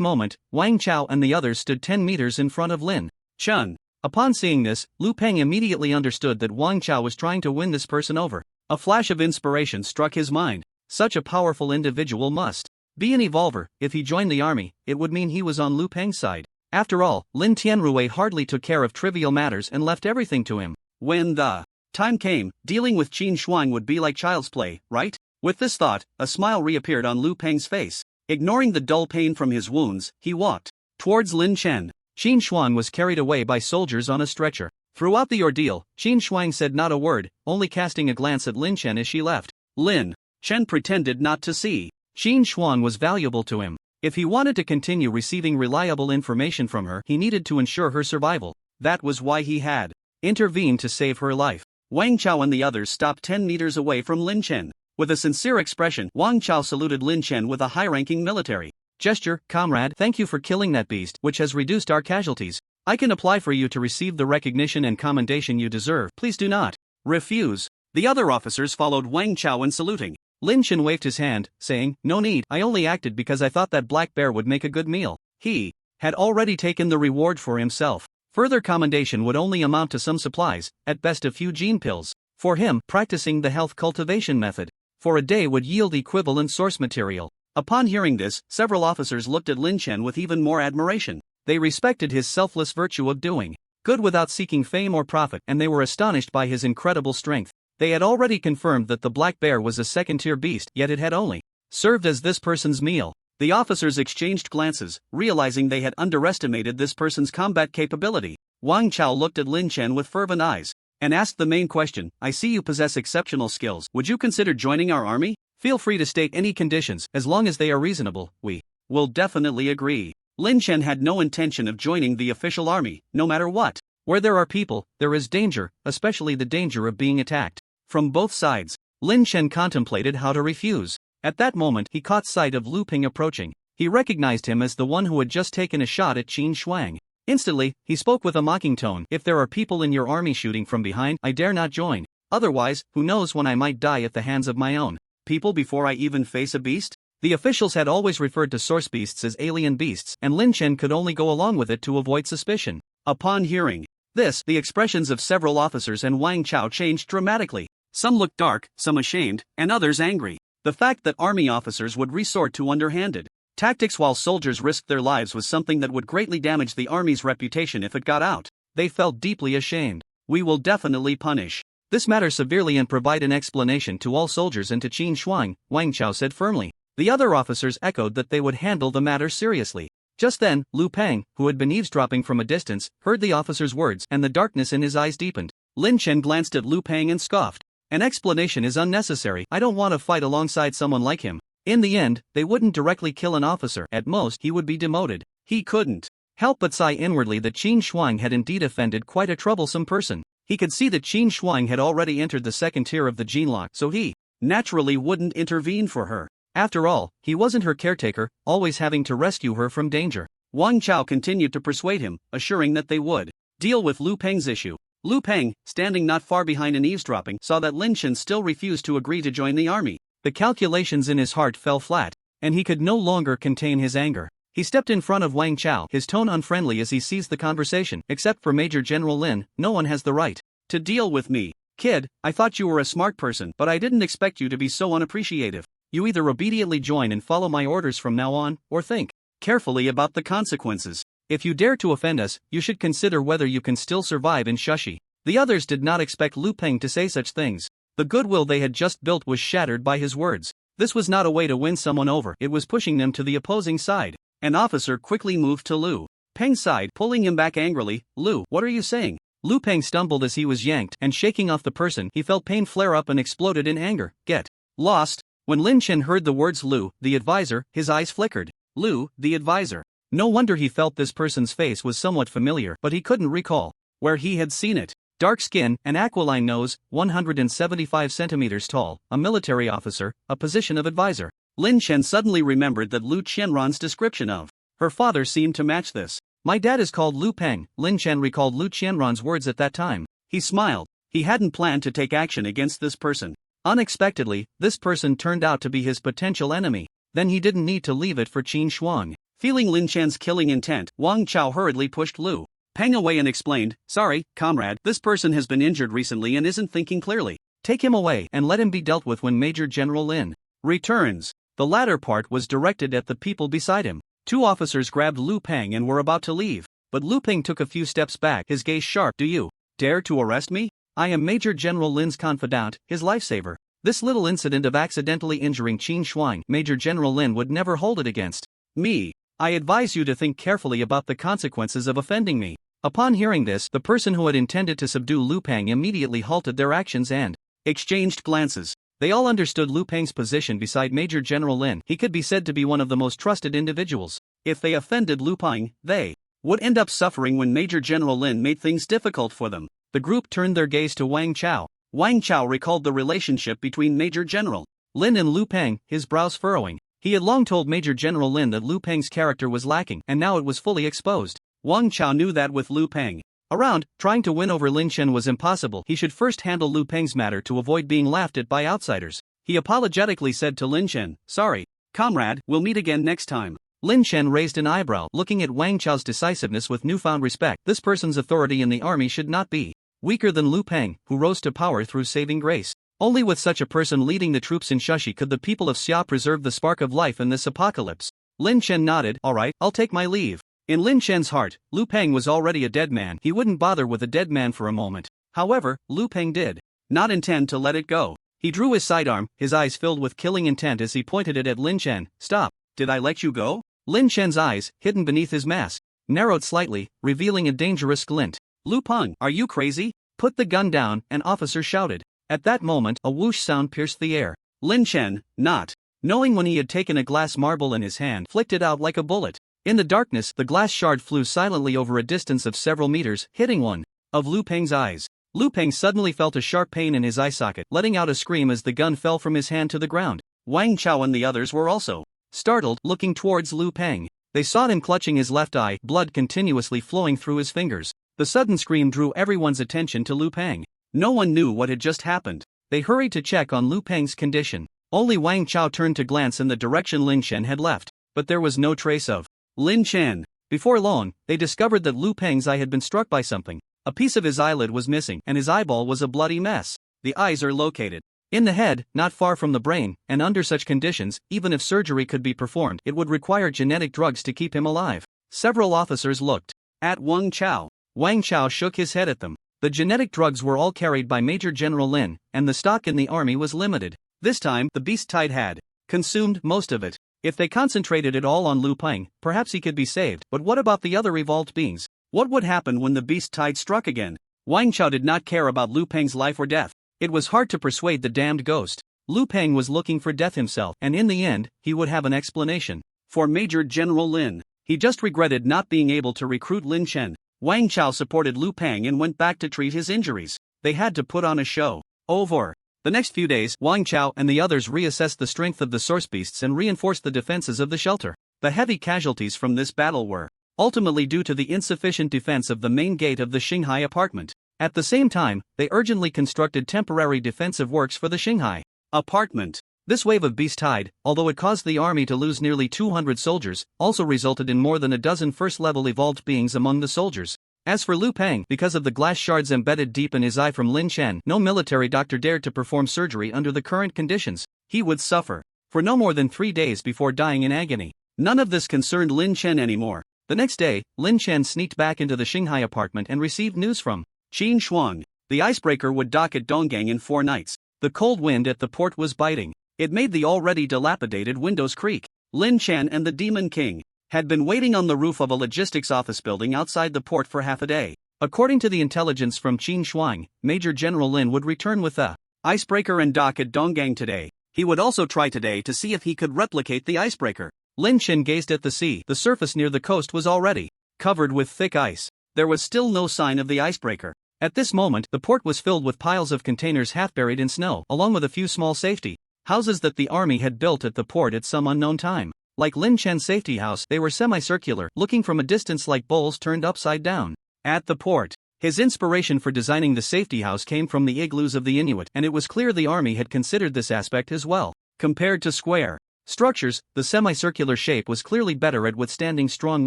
moment, Wang Chao and the others stood 10 meters in front of Lin Chen. Upon seeing this, Lu Peng immediately understood that Wang Chao was trying to win this person over. A flash of inspiration struck his mind. Such a powerful individual must be an evolver. If he joined the army, it would mean he was on Lu Peng's side. After all, Lin Tianrui hardly took care of trivial matters and left everything to him. When the time came, dealing with Qin Shuang would be like child's play, right? With this thought, a smile reappeared on Lu Peng's face. Ignoring the dull pain from his wounds, he walked towards Lin Chen. Qin Shuang was carried away by soldiers on a stretcher. Throughout the ordeal, Qin Shuang said not a word, only casting a glance at Lin Chen as she left. Lin Chen pretended not to see. Qin Shuang was valuable to him. If he wanted to continue receiving reliable information from her, he needed to ensure her survival. That was why he had intervened to save her life. Wang Chao and the others stopped 10 meters away from Lin Chen. With a sincere expression, Wang Chao saluted Lin Chen with a high-ranking military gesture. Comrade, thank you for killing that beast, which has reduced our casualties. I can apply for you to receive the recognition and commendation you deserve. Please do not refuse. The other officers followed Wang Chao in saluting. Lin Chen waved his hand, saying, no need, I only acted because I thought that black bear would make a good meal. He had already taken the reward for himself. Further commendation would only amount to some supplies, at best a few gene pills. For him, practicing the health cultivation method for a day would yield equivalent source material. Upon hearing this, several officers looked at Lin Chen with even more admiration. They respected his selfless virtue of doing good without seeking fame or profit, and they were astonished by his incredible strength. They had already confirmed that the black bear was a second-tier beast, yet it had only served as this person's meal. The officers exchanged glances, realizing they had underestimated this person's combat capability. Wang Chao looked at Lin Chen with fervent eyes and asked the main question, I see you possess exceptional skills. Would you consider joining our army? Feel free to state any conditions, as long as they are reasonable. We will definitely agree. Lin Chen had no intention of joining the official army, no matter what. Where there are people, there is danger, especially the danger of being attacked from both sides. Lin Chen contemplated how to refuse. At that moment, he caught sight of Lu Ping approaching. He recognized him as the one who had just taken a shot at Qin Shuang. Instantly, he spoke with a mocking tone. If there are people in your army shooting from behind, I dare not join. Otherwise, who knows when I might die at the hands of my own people before I even face a beast? The officials had always referred to source beasts as alien beasts, and Lin Chen could only go along with it to avoid suspicion. Upon hearing this, the expressions of several officers and Wang Chao changed dramatically. Some looked dark, some ashamed, and others angry. The fact that army officers would resort to underhanded tactics while soldiers risked their lives was something that would greatly damage the army's reputation if it got out. They felt deeply ashamed. We will definitely punish this matter severely and provide an explanation to all soldiers and to Qin Shuang, Wang Chao said firmly. The other officers echoed that they would handle the matter seriously. Just then, Lu Peng, who had been eavesdropping from a distance, heard the officer's words, and the darkness in his eyes deepened. Lin Chen glanced at Lu Peng and scoffed. An explanation is unnecessary. I don't want to fight alongside someone like him. In the end, they wouldn't directly kill an officer. At most, he would be demoted. He couldn't help but sigh inwardly that Qin Shuang had indeed offended quite a troublesome person. He could see that Qin Shuang had already entered the second tier of the gene lock, so he naturally wouldn't intervene for her. After all, he wasn't her caretaker, always having to rescue her from danger. Wang Chao continued to persuade him, assuring that they would deal with Lu Peng's issue. Lu Peng, standing not far behind and eavesdropping, saw that Lin Chen still refused to agree to join the army. The calculations in his heart fell flat, and he could no longer contain his anger. He stepped in front of Wang Chao, his tone unfriendly as he seized the conversation. Except for Major General Lin, no one has the right to deal with me. Kid, I thought you were a smart person, but I didn't expect you to be so unappreciative. You either obediently join and follow my orders from now on, or think carefully about the consequences. If you dare to offend us, you should consider whether you can still survive in Shushi. The others did not expect Lu Peng to say such things. The goodwill they had just built was shattered by his words. This was not a way to win someone over, it was pushing them to the opposing side. An officer quickly moved to Lu Peng's side, pulling him back angrily. Lu, what are you saying? Lu Peng stumbled as he was yanked, and shaking off the person, he felt pain flare up and exploded in anger. Get lost. When Lin Chen heard the words Lu, the advisor, his eyes flickered. Lu, the advisor. No wonder he felt this person's face was somewhat familiar, but he couldn't recall where he had seen it. Dark skin, an aquiline nose, 175 centimeters tall, a military officer, a position of advisor. Lin Chen suddenly remembered that Lu Qianran's description of her father seemed to match this. My dad is called Lu Peng. Lin Chen recalled Lu Qianran's words at that time. He smiled. He hadn't planned to take action against this person. Unexpectedly, this person turned out to be his potential enemy. Then he didn't need to leave it for Qin Shuang. Feeling Lin Chen's killing intent, Wang Chao hurriedly pushed Lu Peng away and explained, sorry, comrade, this person has been injured recently and isn't thinking clearly. Take him away and let him be dealt with when Major General Lin returns. The latter part was directed at the people beside him. Two officers grabbed Lu Peng and were about to leave, but Lu Peng took a few steps back, his gaze sharp. Do you dare to arrest me? I am Major General Lin's confidant, his lifesaver. This little incident of accidentally injuring Qin Shuang, Major General Lin would never hold it against me. I advise you to think carefully about the consequences of offending me. Upon hearing this, the person who had intended to subdue Lu Peng immediately halted their actions and exchanged glances. They all understood Lu Peng's position beside Major General Lin. He could be said to be one of the most trusted individuals. If they offended Lu Peng, they would end up suffering when Major General Lin made things difficult for them. The group turned their gaze to Wang Chao. Wang Chao recalled the relationship between Major General Lin and Lu Peng, his brows furrowing. He had long told Major General Lin that Lu Peng's character was lacking, and now it was fully exposed. Wang Chao knew that with Lu Peng around, trying to win over Lin Chen was impossible. He should first handle Lu Peng's matter to avoid being laughed at by outsiders. He apologetically said to Lin Chen, "Sorry, comrade, we'll meet again next time." Lin Chen raised an eyebrow, looking at Wang Chao's decisiveness with newfound respect. This person's authority in the army should not be weaker than Lu Peng, who rose to power through saving grace. Only with such a person leading the troops in Shushi could the people of Xia preserve the spark of life in this apocalypse. Lin Chen nodded. "All right, I'll take my leave." In Lin Chen's heart, Lu Peng was already a dead man. He wouldn't bother with a dead man for a moment. However, Lu Peng did not intend to let it go. He drew his sidearm, his eyes filled with killing intent as he pointed it at Lin Chen. "Stop. Did I let you go?" Lin Chen's eyes, hidden beneath his mask, narrowed slightly, revealing a dangerous glint. "Lu Peng, are you crazy? Put the gun down," an officer shouted. At that moment, a whoosh sound pierced the air. Lin Chen, not knowing when he had taken a glass marble in his hand, flicked it out like a bullet. In the darkness, the glass shard flew silently over a distance of several meters, hitting one of Lu Peng's eyes. Lu Peng suddenly felt a sharp pain in his eye socket, letting out a scream as the gun fell from his hand to the ground. Wang Chao and the others were also startled, looking towards Lu Peng. They saw him clutching his left eye, blood continuously flowing through his fingers. The sudden scream drew everyone's attention to Lu Peng. No one knew what had just happened. They hurried to check on Lu Peng's condition. Only Wang Chao turned to glance in the direction Lin Chen had left, but there was no trace of Lin Chen. Before long, they discovered that Lu Peng's eye had been struck by something. A piece of his eyelid was missing, and his eyeball was a bloody mess. The eyes are located in the head, not far from the brain, and under such conditions, even if surgery could be performed, it would require genetic drugs to keep him alive. Several officers looked at Wang Chao. Wang Chao shook his head at them. The genetic drugs were all carried by Major General Lin, and the stock in the army was limited. This time, the beast tide had consumed most of it. If they concentrated it all on Lu Peng, perhaps he could be saved. But what about the other revolved beings? What would happen when the beast tide struck again? Wang Chao did not care about Lu Peng's life or death. It was hard to persuade the damned ghost. Lu Peng was looking for death himself, and in the end, he would have an explanation. For Major General Lin, he just regretted not being able to recruit Lin Chen. Wang Chao supported Lu Peng and went back to treat his injuries. They had to put on a show. Over the next few days, Wang Chao and the others reassessed the strength of the source beasts and reinforced the defenses of the shelter. The heavy casualties from this battle were ultimately due to the insufficient defense of the main gate of the Xinghai apartment. At the same time, they urgently constructed temporary defensive works for the Xinghai apartment. This wave of beast tide, although it caused the army to lose nearly 200 soldiers, also resulted in more than a dozen first-level evolved beings among the soldiers. As for Lu Peng, because of the glass shards embedded deep in his eye from Lin Chen, no military doctor dared to perform surgery under the current conditions. He would suffer for no more than 3 days before dying in agony. None of this concerned Lin Chen anymore. The next day, Lin Chen sneaked back into the Xinghai apartment and received news from Qin Shuang. The icebreaker would dock at Donggang in 4 nights. The cold wind at the port was biting. It made the already dilapidated windows creak. Lin Chen and the Demon King had been waiting on the roof of a logistics office building outside the port for half a day. According to the intelligence from Qin Shuang, Major General Lin would return with the icebreaker and dock at Donggang today. He would also try today to see if he could replicate the icebreaker. Lin Chen gazed at the sea. The surface near the coast was already covered with thick ice. There was still no sign of the icebreaker. At this moment, the port was filled with piles of containers half buried in snow, along with a few small safety houses that the army had built at the port at some unknown time. Like Lin Chen's safety house, they were semicircular, looking from a distance like bowls turned upside down. At the port, his inspiration for designing the safety house came from the igloos of the Inuit, and it was clear the army had considered this aspect as well. Compared to square structures, the semicircular shape was clearly better at withstanding strong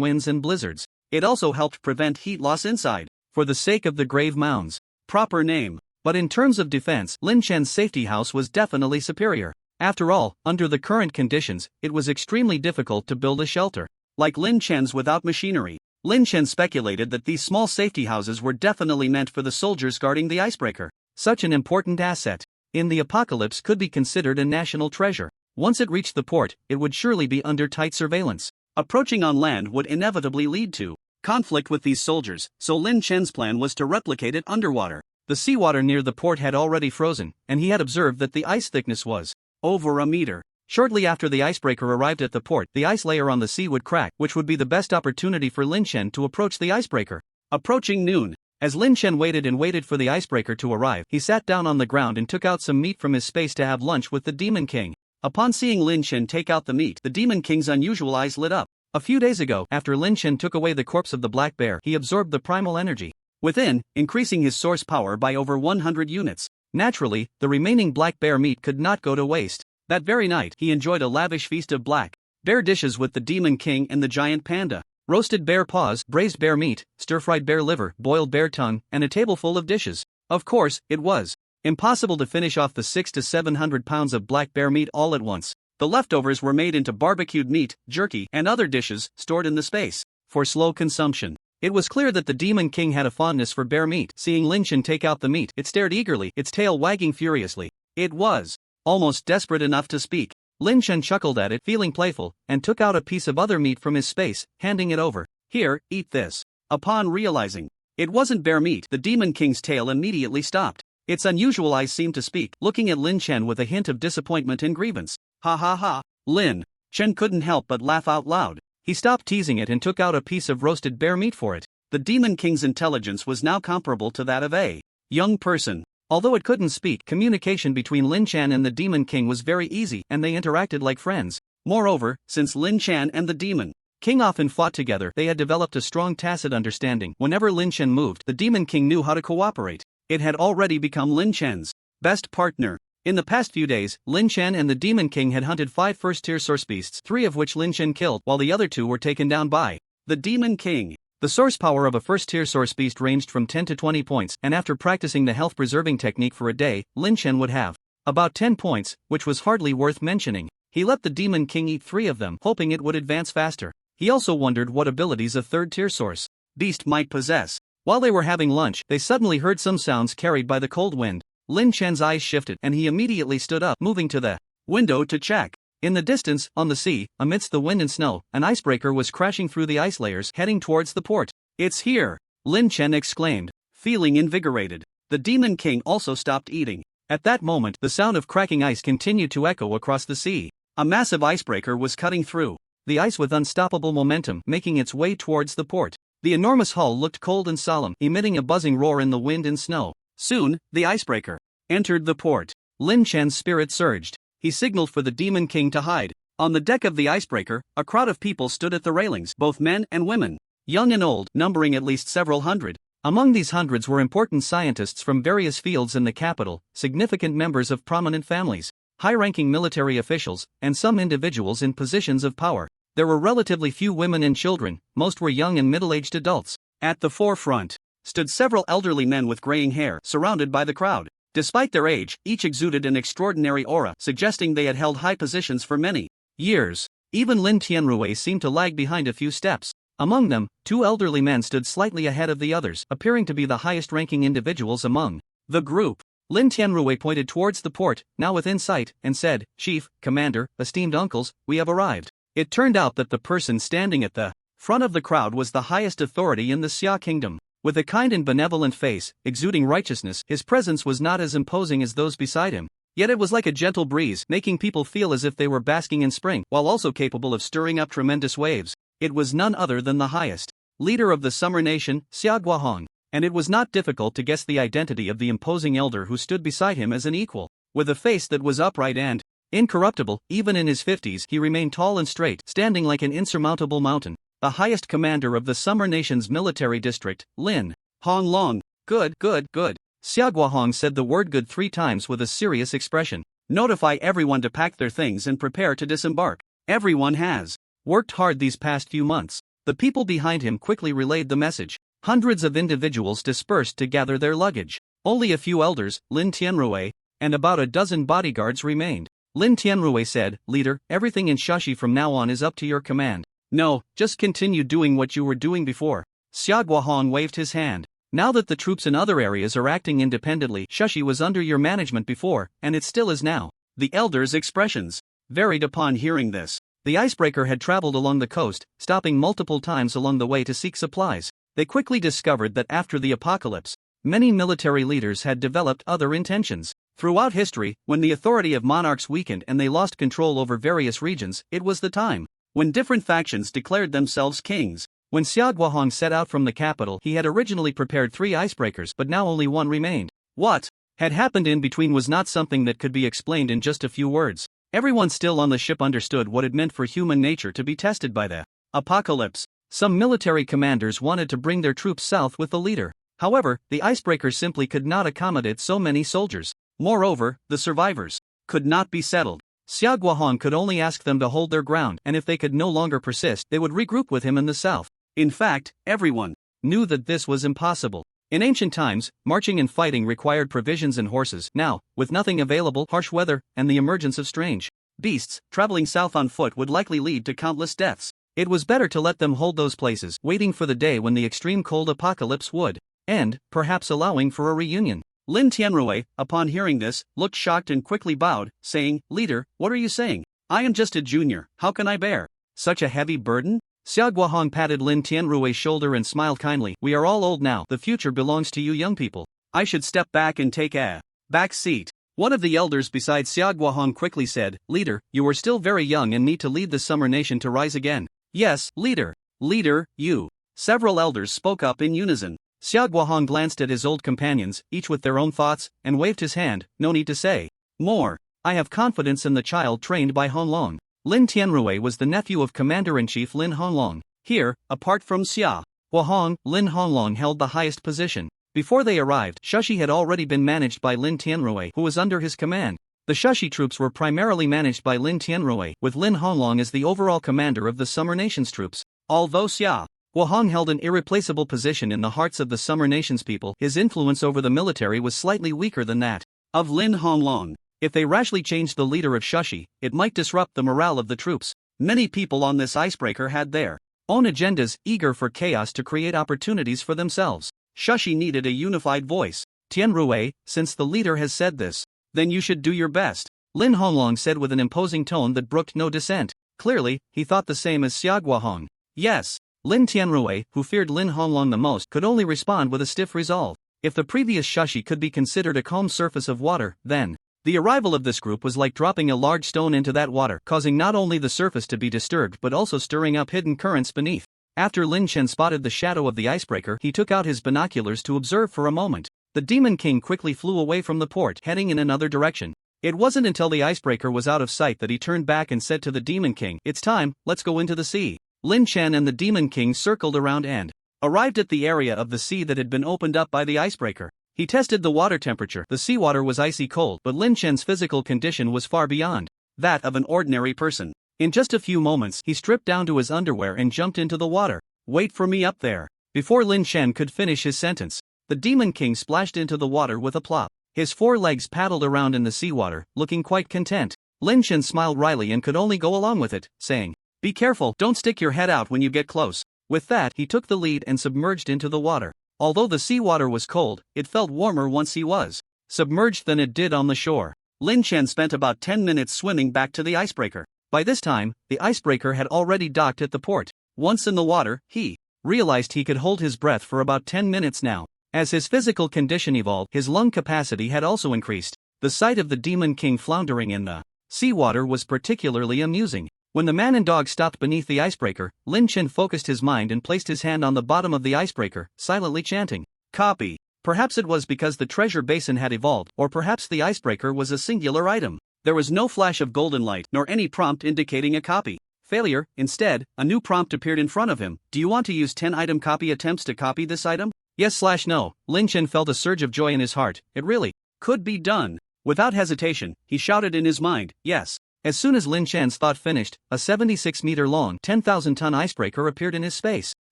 winds and blizzards. It also helped prevent heat loss inside, for the sake of the grave mounds. Proper name. But in terms of defense, Lin Chen's safety house was definitely superior. After all, under the current conditions, it was extremely difficult to build a shelter like Lin Chen's without machinery. Lin Chen speculated that these small safety houses were definitely meant for the soldiers guarding the icebreaker. Such an important asset in the apocalypse could be considered a national treasure. Once it reached the port, it would surely be under tight surveillance. Approaching on land would inevitably lead to conflict with these soldiers, so Lin Chen's plan was to replicate it underwater. The seawater near the port had already frozen, and he had observed that the ice thickness was over a meter. Shortly after the icebreaker arrived at the port, the ice layer on the sea would crack, which would be the best opportunity for Lin Chen to approach the icebreaker. Approaching noon. As Lin Chen waited and waited for the icebreaker to arrive, he sat down on the ground and took out some meat from his space to have lunch with the Demon King. Upon seeing Lin Chen take out the meat, the Demon King's unusual eyes lit up. A few days ago, after Lin Chen took away the corpse of the black bear, he absorbed the primal energy within, increasing his source power by over 100 units. Naturally, the remaining black bear meat could not go to waste. That very night, he enjoyed a lavish feast of black bear dishes with the Demon King and the giant panda. Roasted bear paws, braised bear meat, stir-fried bear liver, boiled bear tongue, and a tableful of dishes. Of course, it was impossible to finish off the 600 to 700 pounds of black bear meat all at once. The leftovers were made into barbecued meat, jerky, and other dishes, stored in the space for slow consumption. It was clear that the Demon King had a fondness for bear meat. Seeing Lin Chen take out the meat, it stared eagerly, its tail wagging furiously. It was almost desperate enough to speak. Lin Chen chuckled at it, feeling playful, and took out a piece of other meat from his space, handing it over. Here, eat this. Upon realizing it wasn't bear meat, the Demon King's tail immediately stopped. Its unusual eyes seemed to speak, looking at Lin Chen with a hint of disappointment and grievance. Ha ha ha. Lin Chen couldn't help but laugh out loud. He stopped teasing it and took out a piece of roasted bear meat for it. The Demon King's intelligence was now comparable to that of a young person. Although it couldn't speak, communication between Lin Chen and the Demon King was very easy, and they interacted like friends. Moreover, since Lin Chen and the Demon King often fought together, they had developed a strong tacit understanding. Whenever Lin Chen moved, the Demon King knew how to cooperate. It had already become Lin Chen's best partner. In the past few days, Lin Chen and the Demon King had hunted 5 first-tier source beasts, 3 of which Lin Chen killed, while the other 2 were taken down by the Demon King. The source power of a first-tier source beast ranged from 10 to 20 points, and after practicing the health-preserving technique for a day, Lin Chen would have about 10 points, which was hardly worth mentioning. He let the Demon King eat 3 of them, hoping it would advance faster. He also wondered what abilities a third-tier source beast might possess. While they were having lunch, they suddenly heard some sounds carried by the cold wind. Lin Chen's eyes shifted, and he immediately stood up, moving to the window to check. In the distance, on the sea, amidst the wind and snow, an icebreaker was crashing through the ice layers, heading towards the port. It's here, Lin Chen exclaimed, feeling invigorated. The Demon King also stopped eating. At that moment, the sound of cracking ice continued to echo across the sea. A massive icebreaker was cutting through the ice with unstoppable momentum, making its way towards the port. The enormous hull looked cold and solemn, emitting a buzzing roar in the wind and snow. Soon, the icebreaker entered the port. Lin Chen's spirit surged. He signaled for the Demon King to hide. On the deck of the icebreaker, a crowd of people stood at the railings, both men and women, young and old, numbering at least several hundred. Among these hundreds were important scientists from various fields in the capital, significant members of prominent families, high-ranking military officials, and some individuals in positions of power. There were relatively few women and children, most were young and middle-aged adults. At the forefront stood several elderly men with graying hair, surrounded by the crowd. Despite their age, each exuded an extraordinary aura, suggesting they had held high positions for many years. Even Lin Tianrui seemed to lag behind a few steps. Among them, 2 elderly men stood slightly ahead of the others, appearing to be the highest-ranking individuals among the group. Lin Tianrui pointed towards the port, now within sight, and said, "Chief, Commander, esteemed uncles, we have arrived." It turned out that the person standing at the front of the crowd was the highest authority in the Xia kingdom. With a kind and benevolent face, exuding righteousness, his presence was not as imposing as those beside him. Yet it was like a gentle breeze, making people feel as if they were basking in spring, while also capable of stirring up tremendous waves. It was none other than the highest leader of the summer nation, Xia Guohong, and it was not difficult to guess the identity of the imposing elder who stood beside him as an equal. With a face that was upright and incorruptible, even in his 50s, he remained tall and straight, standing like an insurmountable mountain. The highest commander of the Summer Nation's military district, Lin Honglong. Good, good, good. Xia Guohong said the word good 3 times with a serious expression. Notify everyone to pack their things and prepare to disembark. Everyone has worked hard these past few months. The people behind him quickly relayed the message. Hundreds of individuals dispersed to gather their luggage. Only a few elders, Lin Tianrui, and about a dozen bodyguards remained. Lin Tianrui said, "Leader, everything in Shashi from now on is up to your command." "No, just continue doing what you were doing before." Xia Guohong waved his hand. "Now that the troops in other areas are acting independently, Shashi was under your management before, and it still is now." The elders' expressions varied upon hearing this. The icebreaker had traveled along the coast, stopping multiple times along the way to seek supplies. They quickly discovered that after the apocalypse, many military leaders had developed other intentions. Throughout history, when the authority of monarchs weakened and they lost control over various regions, it was the time when different factions declared themselves kings. When Xia Guohong set out from the capital, he had originally prepared 3 icebreakers, but now only one remained. What had happened in between was not something that could be explained in just a few words. Everyone still on the ship understood what it meant for human nature to be tested by the apocalypse. Some military commanders wanted to bring their troops south with the leader. However, the icebreakers simply could not accommodate so many soldiers. Moreover, the survivors could not be settled. Xia Guohong could only ask them to hold their ground, and if they could no longer persist, they would regroup with him in the south. In fact, everyone knew that this was impossible. In ancient times, marching and fighting required provisions and horses. Now, with nothing available, harsh weather, and the emergence of strange beasts, traveling south on foot would likely lead to countless deaths. It was better to let them hold those places, waiting for the day when the extreme cold apocalypse would end, perhaps allowing for a reunion. Lin Tianrui, upon hearing this, looked shocked and quickly bowed, saying, "Leader, what are you saying? I am just a junior, how can I bear such a heavy burden?" Xia Guohong patted Lin Tianrui's shoulder and smiled kindly. "We are all old now, the future belongs to you young people. I should step back and take a back seat." One of the elders beside Xia Guohong quickly said, "Leader, you are still very young and need to lead the summer nation to rise again." "Yes, leader. Leader, you." Several elders spoke up in unison. Xia Guohong glanced at his old companions, each with their own thoughts, and waved his hand. "No need to say more. I have confidence in the child trained by Honglong." Lin Tianrui was the nephew of Commander-in-Chief Lin Honglong. Here, apart from Xia Guohong, Lin Honglong held the highest position. Before they arrived, Shashi had already been managed by Lin Tianrui, who was under his command. The Shashi troops were primarily managed by Lin Tianrui, with Lin Honglong as the overall commander of the Summer Nations troops. Although Xia Guohong held an irreplaceable position in the hearts of the Summer Nations people, his influence over the military was slightly weaker than that of Lin Honglong. If they rashly changed the leader of Shashi, it might disrupt the morale of the troops. Many people on this icebreaker had their own agendas, eager for chaos to create opportunities for themselves. Shashi needed a unified voice. "Tianrui, since the leader has said this, then you should do your best," Lin Honglong said with an imposing tone that brooked no dissent. Clearly, he thought the same as Xia Guohong. "Yes." Lin Tianrui, who feared Lin Honglong the most, could only respond with a stiff resolve. If the previous Shashi could be considered a calm surface of water, then the arrival of this group was like dropping a large stone into that water, causing not only the surface to be disturbed but also stirring up hidden currents beneath. After Lin Chen spotted the shadow of the icebreaker, he took out his binoculars to observe for a moment. The Demon King quickly flew away from the port, heading in another direction. It wasn't until the icebreaker was out of sight that he turned back and said to the Demon King, "It's time, let's go into the sea." Lin Chen and the Demon King circled around and arrived at the area of the sea that had been opened up by the icebreaker. He tested the water temperature. The seawater was icy cold, but Lin Chen's physical condition was far beyond that of an ordinary person. In just a few moments, he stripped down to his underwear and jumped into the water. "Wait for me up there." Before Lin Chen could finish his sentence, the Demon King splashed into the water with a plop. His 4 legs paddled around in the seawater, looking quite content. Lin Chen smiled wryly and could only go along with it, saying, "Be careful, don't stick your head out when you get close." With that, he took the lead and submerged into the water. Although the seawater was cold, it felt warmer once he was submerged than it did on the shore. Lin Chen spent about 10 minutes swimming back to the icebreaker. By this time, the icebreaker had already docked at the port. Once in the water, he realized he could hold his breath for about 10 minutes now. As his physical condition evolved, his lung capacity had also increased. The sight of the Demon King floundering in the seawater was particularly amusing. When the man and dog stopped beneath the icebreaker, Lin Chen focused his mind and placed his hand on the bottom of the icebreaker, silently chanting, "Copy." Perhaps it was because the treasure basin had evolved, or perhaps the icebreaker was a singular item. There was no flash of golden light, nor any prompt indicating a copy. Failure. Instead, a new prompt appeared in front of him. "Do you want to use 10 item copy attempts to copy this item?" Yes/no. Lin Chen felt a surge of joy in his heart. It really could be done. Without hesitation, he shouted in his mind, "Yes." As soon as Lin Chen's thought finished, a 76-meter-long, 10,000-ton icebreaker appeared in his space.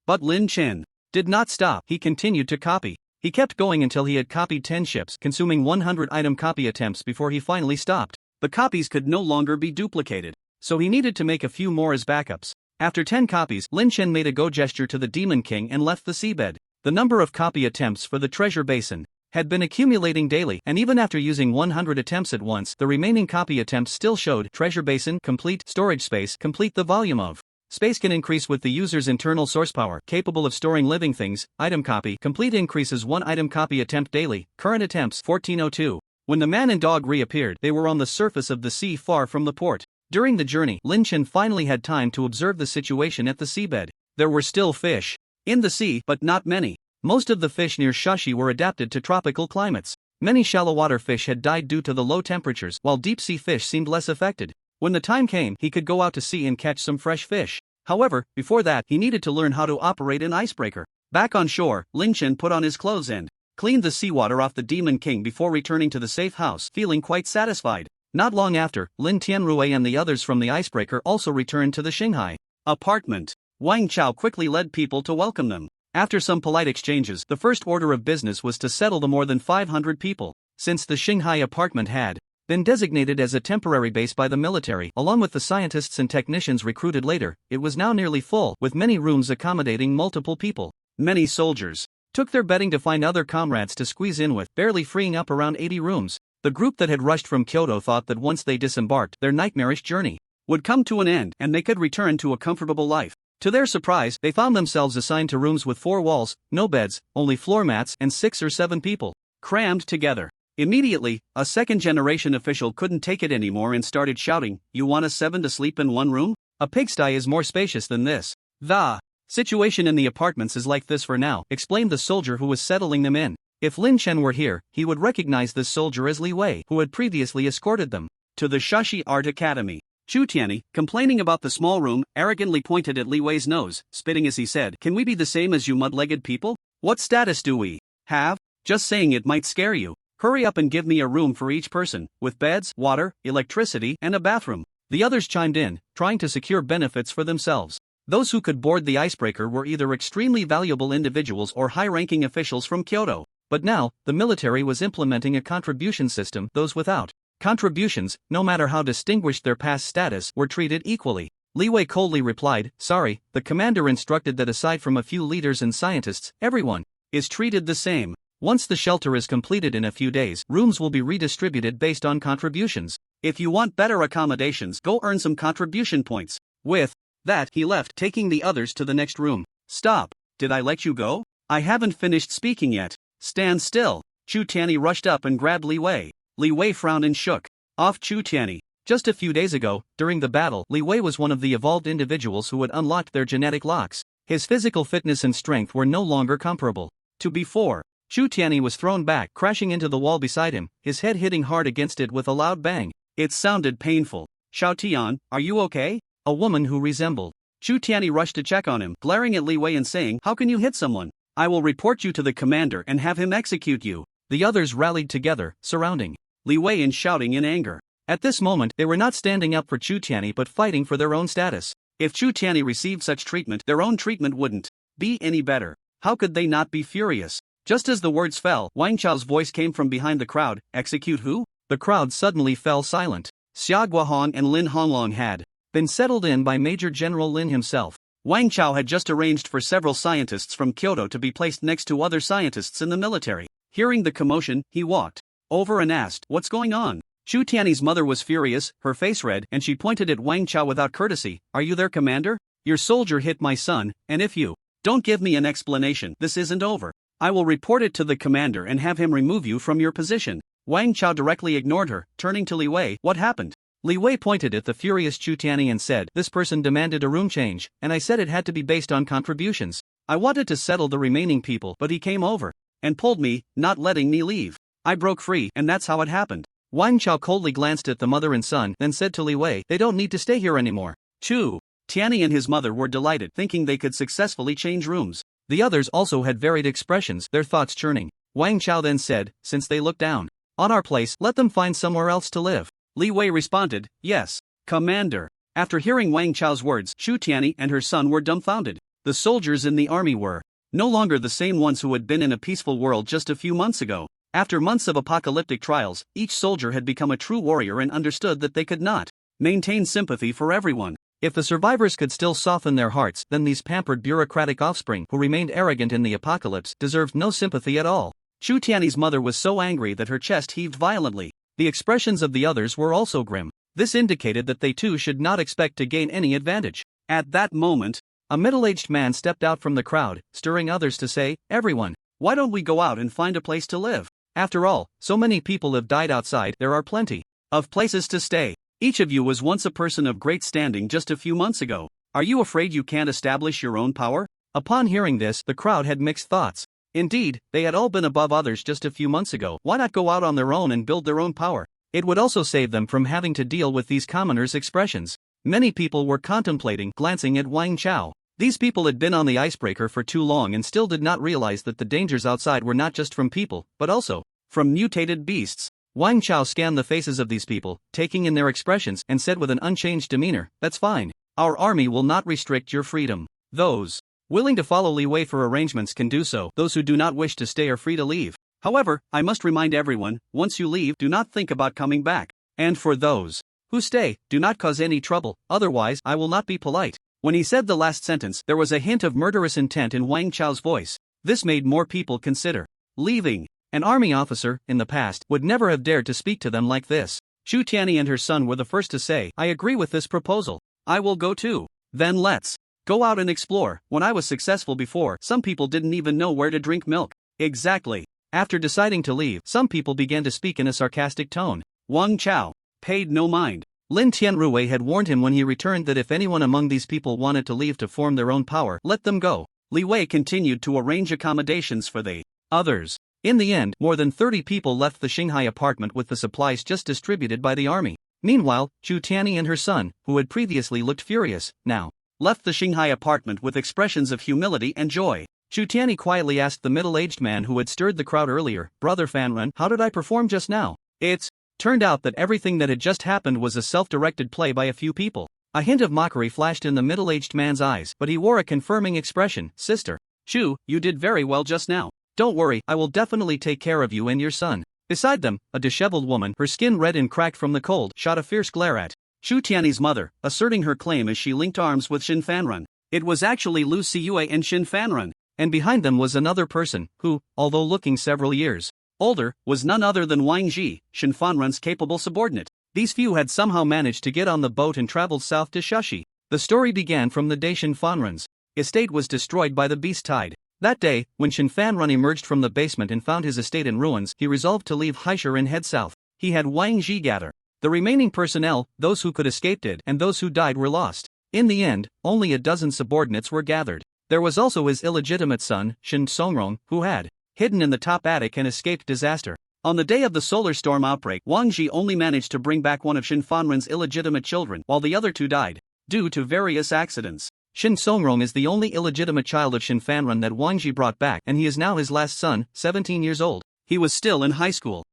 But Lin Chen did not stop. He continued to copy. He kept going until he had copied 10 ships, consuming 100 item copy attempts before he finally stopped. The copies could no longer be duplicated, so he needed to make a few more as backups. After 10 copies, Lin Chen made a go gesture to the Demon King and left the seabed. The number of copy attempts for the treasure basin had been accumulating daily, and even after using 100 attempts at once, the remaining copy attempts still showed treasure basin complete, storage space complete. The volume of space can increase with the user's internal source power, capable of storing living things. Item copy complete increases 1 item copy attempt daily. Current attempts 1402. When the man and dog reappeared, they were on the surface of the sea far from the port. During the journey, Lin Chen finally had time to observe the situation at the seabed. There were still fish in the sea, but not many. Most of the fish near Shashi were adapted to tropical climates. Many shallow water fish had died due to the low temperatures, while deep-sea fish seemed less affected. When the time came, he could go out to sea and catch some fresh fish. However, before that, he needed to learn how to operate an icebreaker. Back on shore, Lin Chen put on his clothes and cleaned the seawater off the Demon King before returning to the safe house, feeling quite satisfied. Not long after, Lin Tianrui and the others from the icebreaker also returned to the Shanghai apartment. Wang Chao quickly led people to welcome them. After some polite exchanges, the first order of business was to settle the more than 500 people. Since the Shanghai apartment had been designated as a temporary base by the military, along with the scientists and technicians recruited later, it was now nearly full, with many rooms accommodating multiple people. Many soldiers took their bedding to find other comrades to squeeze in with, barely freeing up around 80 rooms. The group that had rushed from Kyoto thought that once they disembarked, their nightmarish journey would come to an end and they could return to a comfortable life. To their surprise, they found themselves assigned to rooms with 4 walls, no beds, only floor mats, and 6 or 7 people crammed together. Immediately, a second-generation official couldn't take it anymore and started shouting, "You want us 7 to sleep in one room? A pigsty is more spacious than this." "The situation in the apartments is like this for now," explained the soldier who was settling them in. If Lin Chen were here, he would recognize this soldier as Li Wei, who had previously escorted them to the Shashi Art Academy. Chu Tianyi, complaining about the small room, arrogantly pointed at Li Wei's nose, spitting as he said, "Can we be the same as you mud-legged people? What status do we have? Just saying it might scare you. Hurry up and give me a room for each person, with beds, water, electricity, and a bathroom." The others chimed in, trying to secure benefits for themselves. Those who could board the icebreaker were either extremely valuable individuals or high-ranking officials from Kyoto. But now, the military was implementing a contribution system. Those without contributions, no matter how distinguished their past status, were treated equally. Li Wei coldly replied, "Sorry, the commander instructed that aside from a few leaders and scientists, everyone is treated the same. Once the shelter is completed in a few days, rooms will be redistributed based on contributions. If you want better accommodations, go earn some contribution points." With that, he left, taking the others to the next room. "Stop, did I let you go? I haven't finished speaking yet. Stand still." Chu Tianyi rushed up and grabbed Li Wei. Li Wei frowned and shook off Chu Tianyi. Just a few days ago, during the battle, Li Wei was one of the evolved individuals who had unlocked their genetic locks. His physical fitness and strength were no longer comparable to before. Chu Tianyi was thrown back, crashing into the wall beside him, his head hitting hard against it with a loud bang. It sounded painful. "Xiao Tian, are you okay?" A woman who resembled Chu Tianyi rushed to check on him, glaring at Li Wei and saying, "How can you hit someone? I will report you to the commander and have him execute you." The others rallied together, surrounding Li Wei and shouting in anger. At this moment, they were not standing up for Chu Tianyi but fighting for their own status. If Chu Tianyi received such treatment, their own treatment wouldn't be any better. How could they not be furious? Just as the words fell, Wang Chao's voice came from behind the crowd, "Execute who?" The crowd suddenly fell silent. Xia Guohong and Lin Honglong had been settled in by Major General Lin himself. Wang Chao had just arranged for several scientists from Kyoto to be placed next to other scientists in the military. Hearing the commotion, he walked over and asked, "What's going on?" Chu Tianyi's mother was furious, her face red, and she pointed at Wang Chao without courtesy. "Are you their commander? Your soldier hit my son, and if you don't give me an explanation, this isn't over. I will report it to the commander and have him remove you from your position." Wang Chao directly ignored her, turning to Li Wei. "What happened?" Li Wei pointed at the furious Chu Tianyi and said, "This person demanded a room change, and I said it had to be based on contributions. I wanted to settle the remaining people, but he came over and pulled me, not letting me leave. I broke free, and that's how it happened." Wang Chao coldly glanced at the mother and son, then said to Li Wei, "They don't need to stay here anymore." Chu Tianyi and his mother were delighted, thinking they could successfully change rooms. The others also had varied expressions, their thoughts churning. Wang Chao then said, "Since they look down on our place, let them find somewhere else to live." Li Wei responded, "Yes, Commander." After hearing Wang Chao's words, Chu Tianyi and her son were dumbfounded. The soldiers in the army were no longer the same ones who had been in a peaceful world just a few months ago. After months of apocalyptic trials, each soldier had become a true warrior and understood that they could not maintain sympathy for everyone. If the survivors could still soften their hearts, then these pampered bureaucratic offspring who remained arrogant in the apocalypse deserved no sympathy at all. Chu Tiany's mother was so angry that her chest heaved violently. The expressions of the others were also grim. This indicated that they too should not expect to gain any advantage. At that moment, a middle-aged man stepped out from the crowd, stirring others to say, "Everyone, why don't we go out and find a place to live? After all, so many people have died outside, there are plenty of places to stay. Each of you was once a person of great standing just a few months ago. Are you afraid you can't establish your own power?" Upon hearing this, the crowd had mixed thoughts. Indeed, they had all been above others just a few months ago. Why not go out on their own and build their own power? It would also save them from having to deal with these commoners' expressions. Many people were contemplating glancing at Wang Chao. These people had been on the icebreaker for too long and still did not realize that the dangers outside were not just from people, but also from mutated beasts. Wang Chao scanned the faces of these people, taking in their expressions, and said with an unchanged demeanor, "That's fine. Our army will not restrict your freedom. Those willing to follow Li Wei for arrangements can do so. Those who do not wish to stay are free to leave. However, I must remind everyone, once you leave, do not think about coming back. And for those who stay, do not cause any trouble, otherwise I will not be polite." When he said the last sentence, there was a hint of murderous intent in Wang Chao's voice. This made more people consider leaving. An army officer, in the past, would never have dared to speak to them like this. Chu Tiany and her son were the first to say, "I agree with this proposal. I will go too. Then let's go out and explore. When I was successful before, some people didn't even know where to drink milk." Exactly. After deciding to leave, some people began to speak in a sarcastic tone. Wang Chao paid no mind. Lin Tianruwei had warned him when he returned that if anyone among these people wanted to leave to form their own power, let them go. Li Wei continued to arrange accommodations for the others. In the end, more than 30 people left the Shanghai apartment with the supplies just distributed by the army. Meanwhile, Chu Tiany and her son, who had previously looked furious, now left the Shanghai apartment with expressions of humility and joy. Chu Tiany quietly asked the middle-aged man who had stirred the crowd earlier, "Brother Fanren, how did I perform just now?" It's turned out that everything that had just happened was a self-directed play by a few people. A hint of mockery flashed in the middle-aged man's eyes, but he wore a confirming expression. "Sister Chu, you did very well just now. Don't worry, I will definitely take care of you and your son." Beside them, a disheveled woman, her skin red and cracked from the cold, shot a fierce glare at Chu Tiany's mother, asserting her claim as she linked arms with Shin Fanren. It was actually Lu Siyue and Shin Fanren. And behind them was another person, who, although looking several years older, was none other than Wang Ji, Shin Fanren's capable subordinate. These few had somehow managed to get on the boat and traveled south to Shashi. The story began from the day Shin Fanren's estate was destroyed by the beast tide. That day, when Shin Fanren emerged from the basement and found his estate in ruins, he resolved to leave Haishur and head south. He had Wang Ji gather the remaining personnel. Those who could escape did, and those who died were lost. In the end, only a dozen subordinates were gathered. There was also his illegitimate son, Shin Songrong, who had hidden in the top attic and escaped disaster. On the day of the solar storm outbreak, Wang Ji only managed to bring back one of Shin Fanren's illegitimate children, while the other two died due to various accidents. Shin Songrong is the only illegitimate child of Shin Fanren that Wang Ji brought back, and he is now his last son, 17 years old. He was still in high school.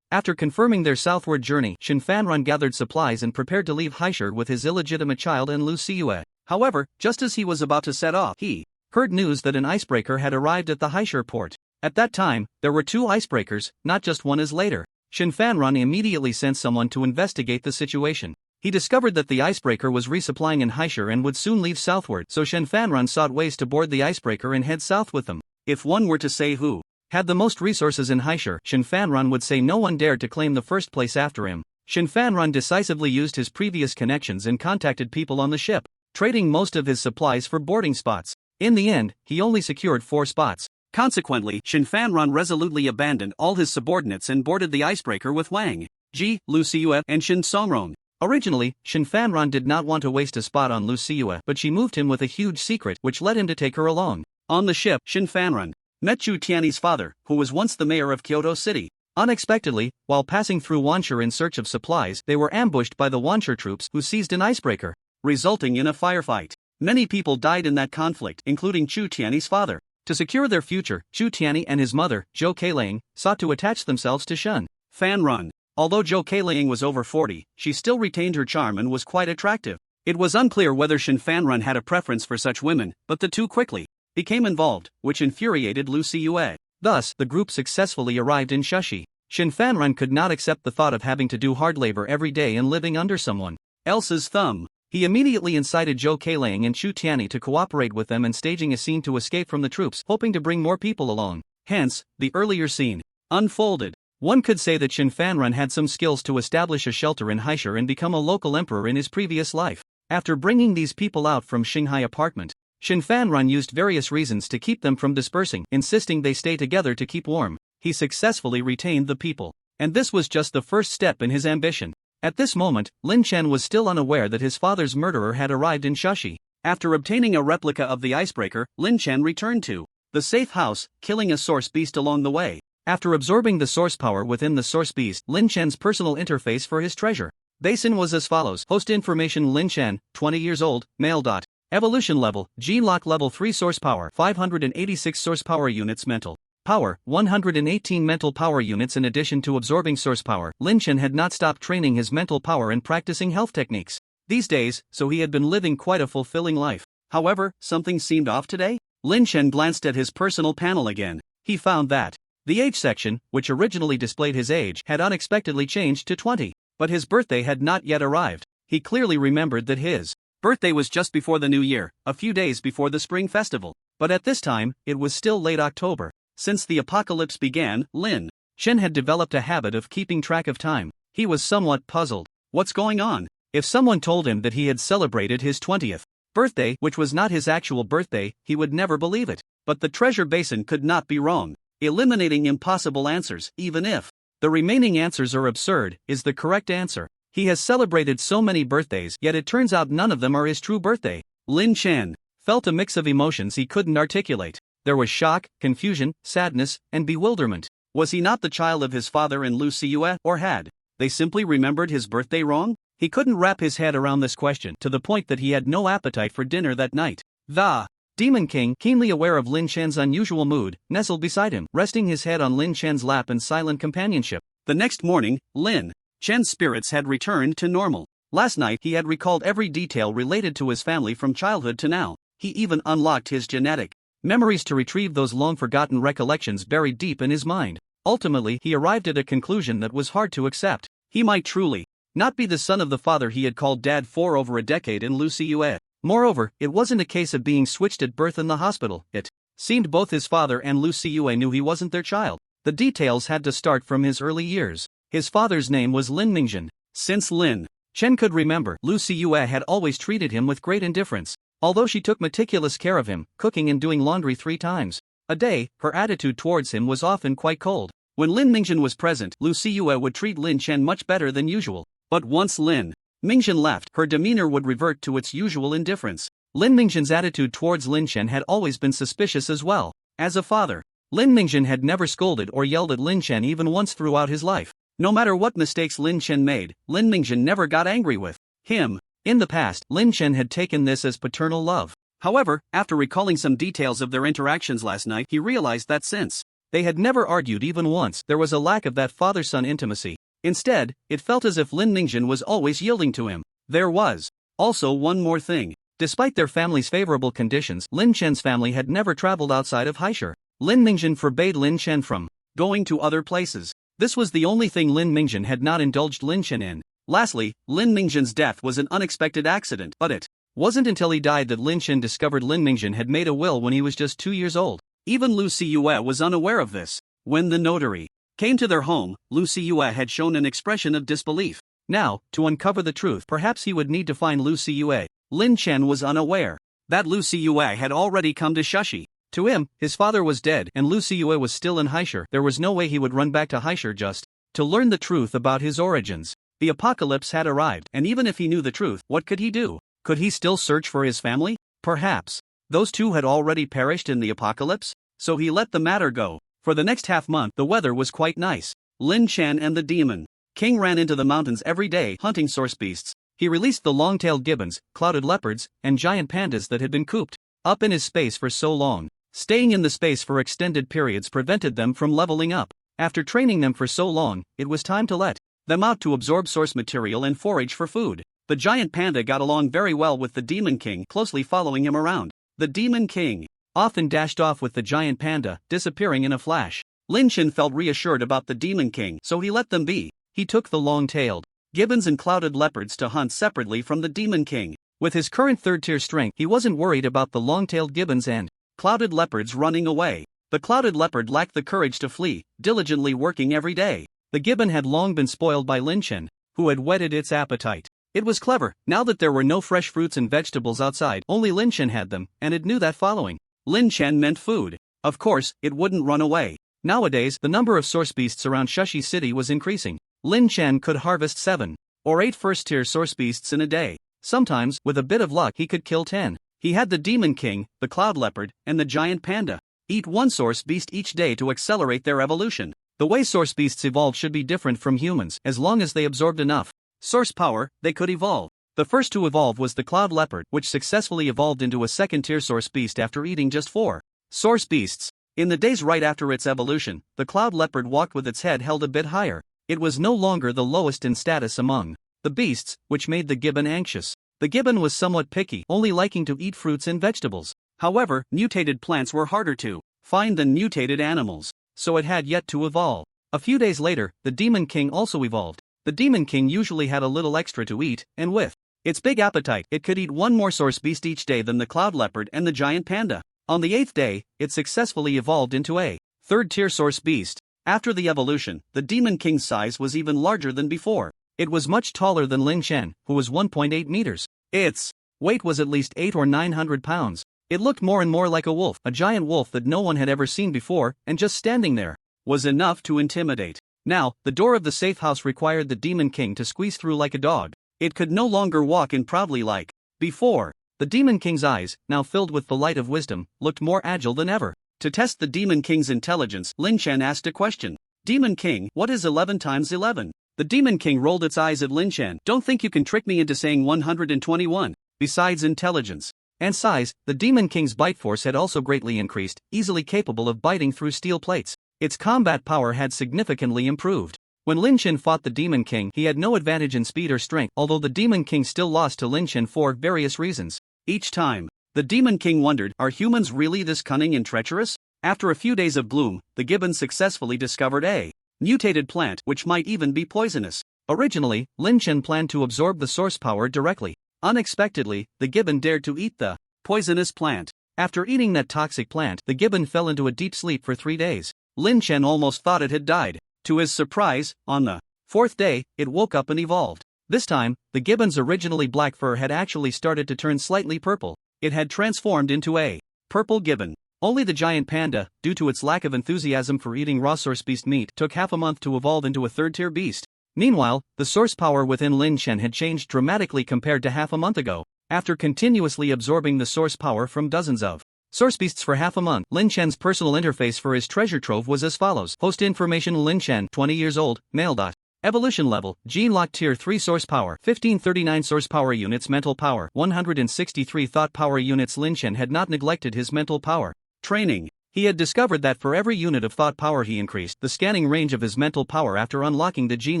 After confirming their southward journey, Shin Fanren gathered supplies and prepared to leave Haishur with his illegitimate child and Lu Siyue. However, just as he was about to set off, he heard news that an icebreaker had arrived at the Haishur port. At that time, there were 2 icebreakers, not just one as later. Shin Fanren immediately sent someone to investigate the situation. He discovered that the icebreaker was resupplying in Haishur and would soon leave southward, so Shin Fanren sought ways to board the icebreaker and head south with them. If one were to say who had the most resources in Haishur, Shin Fanren would say no one dared to claim the first place after him. Shin Fanren decisively used his previous connections and contacted people on the ship, trading most of his supplies for boarding spots. In the end, he only secured 4 spots. Consequently, Shin Fanren resolutely abandoned all his subordinates and boarded the icebreaker with Wang Ji, Lu Siyue, and Shin Songrong. Originally, Shin Fanren did not want to waste a spot on Lu Siyue, but she moved him with a huge secret which led him to take her along. On the ship, Shin Fanren met Chu Tiany's father, who was once the mayor of Kyoto City. Unexpectedly, while passing through Wanshur in search of supplies, they were ambushed by the Wanshur troops who seized an icebreaker, resulting in a firefight. Many people died in that conflict, including Chu Tiany's father. To secure their future, Chu Tiany and his mother, Zhou Keilang, sought to attach themselves to Shin Fanren. Although Zhou Keilang was over 40, she still retained her charm and was quite attractive. It was unclear whether Shin Fanren had a preference for such women, but the two quickly became involved, which infuriated Lu Siyue. Thus, the group successfully arrived in Shashi. Shin Fanren could not accept the thought of having to do hard labor every day and living under someone else's thumb. He immediately incited Zhou Keilang and Chu Tiany to cooperate with them and staging a scene to escape from the troops, hoping to bring more people along. Hence, the earlier scene unfolded. One could say that Shin Fanrun had some skills to establish a shelter in Haishur and become a local emperor in his previous life. After bringing these people out from Shanghai apartment, Shin Fanrun used various reasons to keep them from dispersing, insisting they stay together to keep warm. He successfully retained the people. And this was just the first step in his ambition. At this moment, Lin Chen was still unaware that his father's murderer had arrived in Shashi. After obtaining a replica of the icebreaker, Lin Chen returned to the safe house, killing a source beast along the way. After absorbing the source power within the source beast, Lin Chen's personal interface for his treasure basin was as follows. Host information: Lin Chen, 20 years old, male. Evolution level: Gene lock level 3, source power 586 source power units, mental power 118 mental power units. In addition to absorbing source power, Lin Chen had not stopped training his mental power and practicing health techniques these days, so he had been living quite a fulfilling life. However, something seemed off today. Lin Chen glanced at his personal panel again. He found that the age section, which originally displayed his age, had unexpectedly changed to 20. But his birthday had not yet arrived. He clearly remembered that his birthday was just before the new year, a few days before the spring festival. But at this time, it was still late October. Since the apocalypse began, Lin Chen had developed a habit of keeping track of time. He was somewhat puzzled. What's going on? If someone told him that he had celebrated his 20th birthday, which was not his actual birthday, he would never believe it. But the treasure basin could not be wrong. Eliminating impossible answers, even if the remaining answers are absurd, is the correct answer. He has celebrated so many birthdays, yet it turns out none of them are his true birthday. Lin Chen felt a mix of emotions he couldn't articulate. There was shock, confusion, sadness, and bewilderment. Was he not the child of his father and Lu Siyue, or had they simply remembered his birthday wrong? He couldn't wrap his head around this question, to the point that he had no appetite for dinner that night. The Demon King, keenly aware of Lin Chen's unusual mood, nestled beside him, resting his head on Lin Chen's lap in silent companionship. The next morning, Lin Chen's spirits had returned to normal. Last night he had recalled every detail related to his family from childhood to now. He even unlocked his genetic memories to retrieve those long-forgotten recollections buried deep in his mind. Ultimately, he arrived at a conclusion that was hard to accept. He might truly not be the son of the father he had called dad for over a decade in Lu Siyue. Moreover, it wasn't a case of being switched at birth in the hospital. It seemed both his father and Lu Siyue knew he wasn't their child. The details had to start from his early years. His father's name was Lin Mingjin. Since Lin Chen could remember, Lu Siyue had always treated him with great indifference. Although she took meticulous care of him, cooking and doing laundry 3 times a day, her attitude towards him was often quite cold. When Lin Mingjin was present, Lu Siyue would treat Lin Chen much better than usual. But once Lin Mingjin left, her demeanor would revert to its usual indifference. Lin Mingjin's attitude towards Lin Chen had always been suspicious as well. As a father, Lin Mingjin had never scolded or yelled at Lin Chen even once throughout his life. No matter what mistakes Lin Chen made, Lin Mingjin never got angry with him. In the past, Lin Chen had taken this as paternal love. However, after recalling some details of their interactions last night, he realized that since they had never argued even once, there was a lack of that father-son intimacy. Instead, it felt as if Lin Mingjin was always yielding to him. There was also one more thing. Despite their family's favorable conditions, Lin Chen's family had never traveled outside of Haishur. Lin Mingjin forbade Lin Chen from going to other places. This was the only thing Lin Mingjin had not indulged Lin Chen in. Lastly, Lin Mingjin's death was an unexpected accident, but it wasn't until he died that Lin Chen discovered Lin Mingjin had made a will when he was just 2 years old. Even Lu Siyue was unaware of this. When the notary came to their home, Lu Siyue had shown an expression of disbelief. Now, to uncover the truth, perhaps he would need to find Lu Siyue. Lin Chen was unaware that Lu Siyue had already come to Shashi. To him, his father was dead and Lu Siyue was still in Haishur. There was no way he would run back to Haishur just to learn the truth about his origins. The apocalypse had arrived, and even if he knew the truth, what could he do? Could he still search for his family? Perhaps those two had already perished in the apocalypse? So he let the matter go. For the next half-month, the weather was quite nice. Lin Chen and the Demon King ran into the mountains every day, hunting source beasts. He released the long-tailed gibbons, clouded leopards, and giant pandas that had been cooped up in his space for so long. Staying in the space for extended periods prevented them from leveling up. After training them for so long, it was time to let them out to absorb source material and forage for food. The giant panda got along very well with the Demon King, closely following him around. The Demon King often dashed off with the giant panda, disappearing in a flash. Lin Chen felt reassured about the Demon King, so he let them be. He took the long-tailed gibbons and clouded leopards to hunt separately from the Demon King. With his current third-tier strength, he wasn't worried about the long-tailed gibbons and clouded leopards running away. The clouded leopard lacked the courage to flee, diligently working every day. The gibbon had long been spoiled by Lin Chen, who had whetted its appetite. It was clever, now that there were no fresh fruits and vegetables outside, only Lin Chen had them, and it knew that following Lin Chen meant food. Of course, it wouldn't run away. Nowadays, the number of source beasts around Shushi City was increasing. Lin Chen could harvest 7 or 8 first-tier source beasts in a day. Sometimes, with a bit of luck, he could kill 10. He had the Demon King, the Cloud Leopard, and the Giant Panda. Eat one source beast each day to accelerate their evolution. The way source beasts evolved should be different from humans, as long as they absorbed enough source power, they could evolve. The first to evolve was the Cloud Leopard, which successfully evolved into a second-tier source beast after eating just 4 source beasts. In the days right after its evolution, the Cloud Leopard walked with its head held a bit higher. It was no longer the lowest in status among the beasts, which made the gibbon anxious. The gibbon was somewhat picky, only liking to eat fruits and vegetables. However, mutated plants were harder to find than mutated animals, so it had yet to evolve. A few days later, the Demon King also evolved. The Demon King usually had a little extra to eat, and with its big appetite, it could eat one more source beast each day than the Cloud Leopard and the Giant Panda. On the 8th day, it successfully evolved into a third-tier source beast. After the evolution, the Demon King's size was even larger than before. It was much taller than Lin Chen, who was 1.8 meters. Its weight was at least 800 or 900 pounds. It looked more and more like a wolf, a giant wolf that no one had ever seen before, and just standing there was enough to intimidate. Now, the door of the safe house required the Demon King to squeeze through like a dog. It could no longer walk in proudly like before. The Demon King's eyes, now filled with the light of wisdom, looked more agile than ever. To test the Demon King's intelligence, Lin Chen asked a question. Demon King, what is 11 times 11? The Demon King rolled its eyes at Lin Chen. Don't think you can trick me into saying 121. Besides intelligence and size, the Demon King's bite force had also greatly increased, easily capable of biting through steel plates. Its combat power had significantly improved. When Lin Chen fought the Demon King, he had no advantage in speed or strength, although the Demon King still lost to Lin Chen for various reasons. Each time, the Demon King wondered, are humans really this cunning and treacherous? After a few days of gloom, the gibbon successfully discovered a mutated plant which might even be poisonous. Originally, Lin Chen planned to absorb the source power directly. Unexpectedly, the gibbon dared to eat the poisonous plant. After eating that toxic plant, the gibbon fell into a deep sleep for 3 days. Lin Chen almost thought it had died. To his surprise, on the 4th day, it woke up and evolved. This time, the gibbon's originally black fur had actually started to turn slightly purple. It had transformed into a purple gibbon. Only the giant panda, due to its lack of enthusiasm for eating raw source beast meat, took half a month to evolve into a third-tier beast. Meanwhile, the source power within Lin Chen had changed dramatically compared to half a month ago. After continuously absorbing the source power from dozens of source beasts for half a month, Lin Chen's personal interface for his treasure trove was as follows. Host information: Lin Chen, 20 years old, male. Evolution level: Gene Lock Tier 3 source power, 1539 source power units. Mental power, 163 thought power units. Lin Chen had not neglected his mental power training. He had discovered that for every unit of thought power he increased, the scanning range of his mental power after unlocking the gene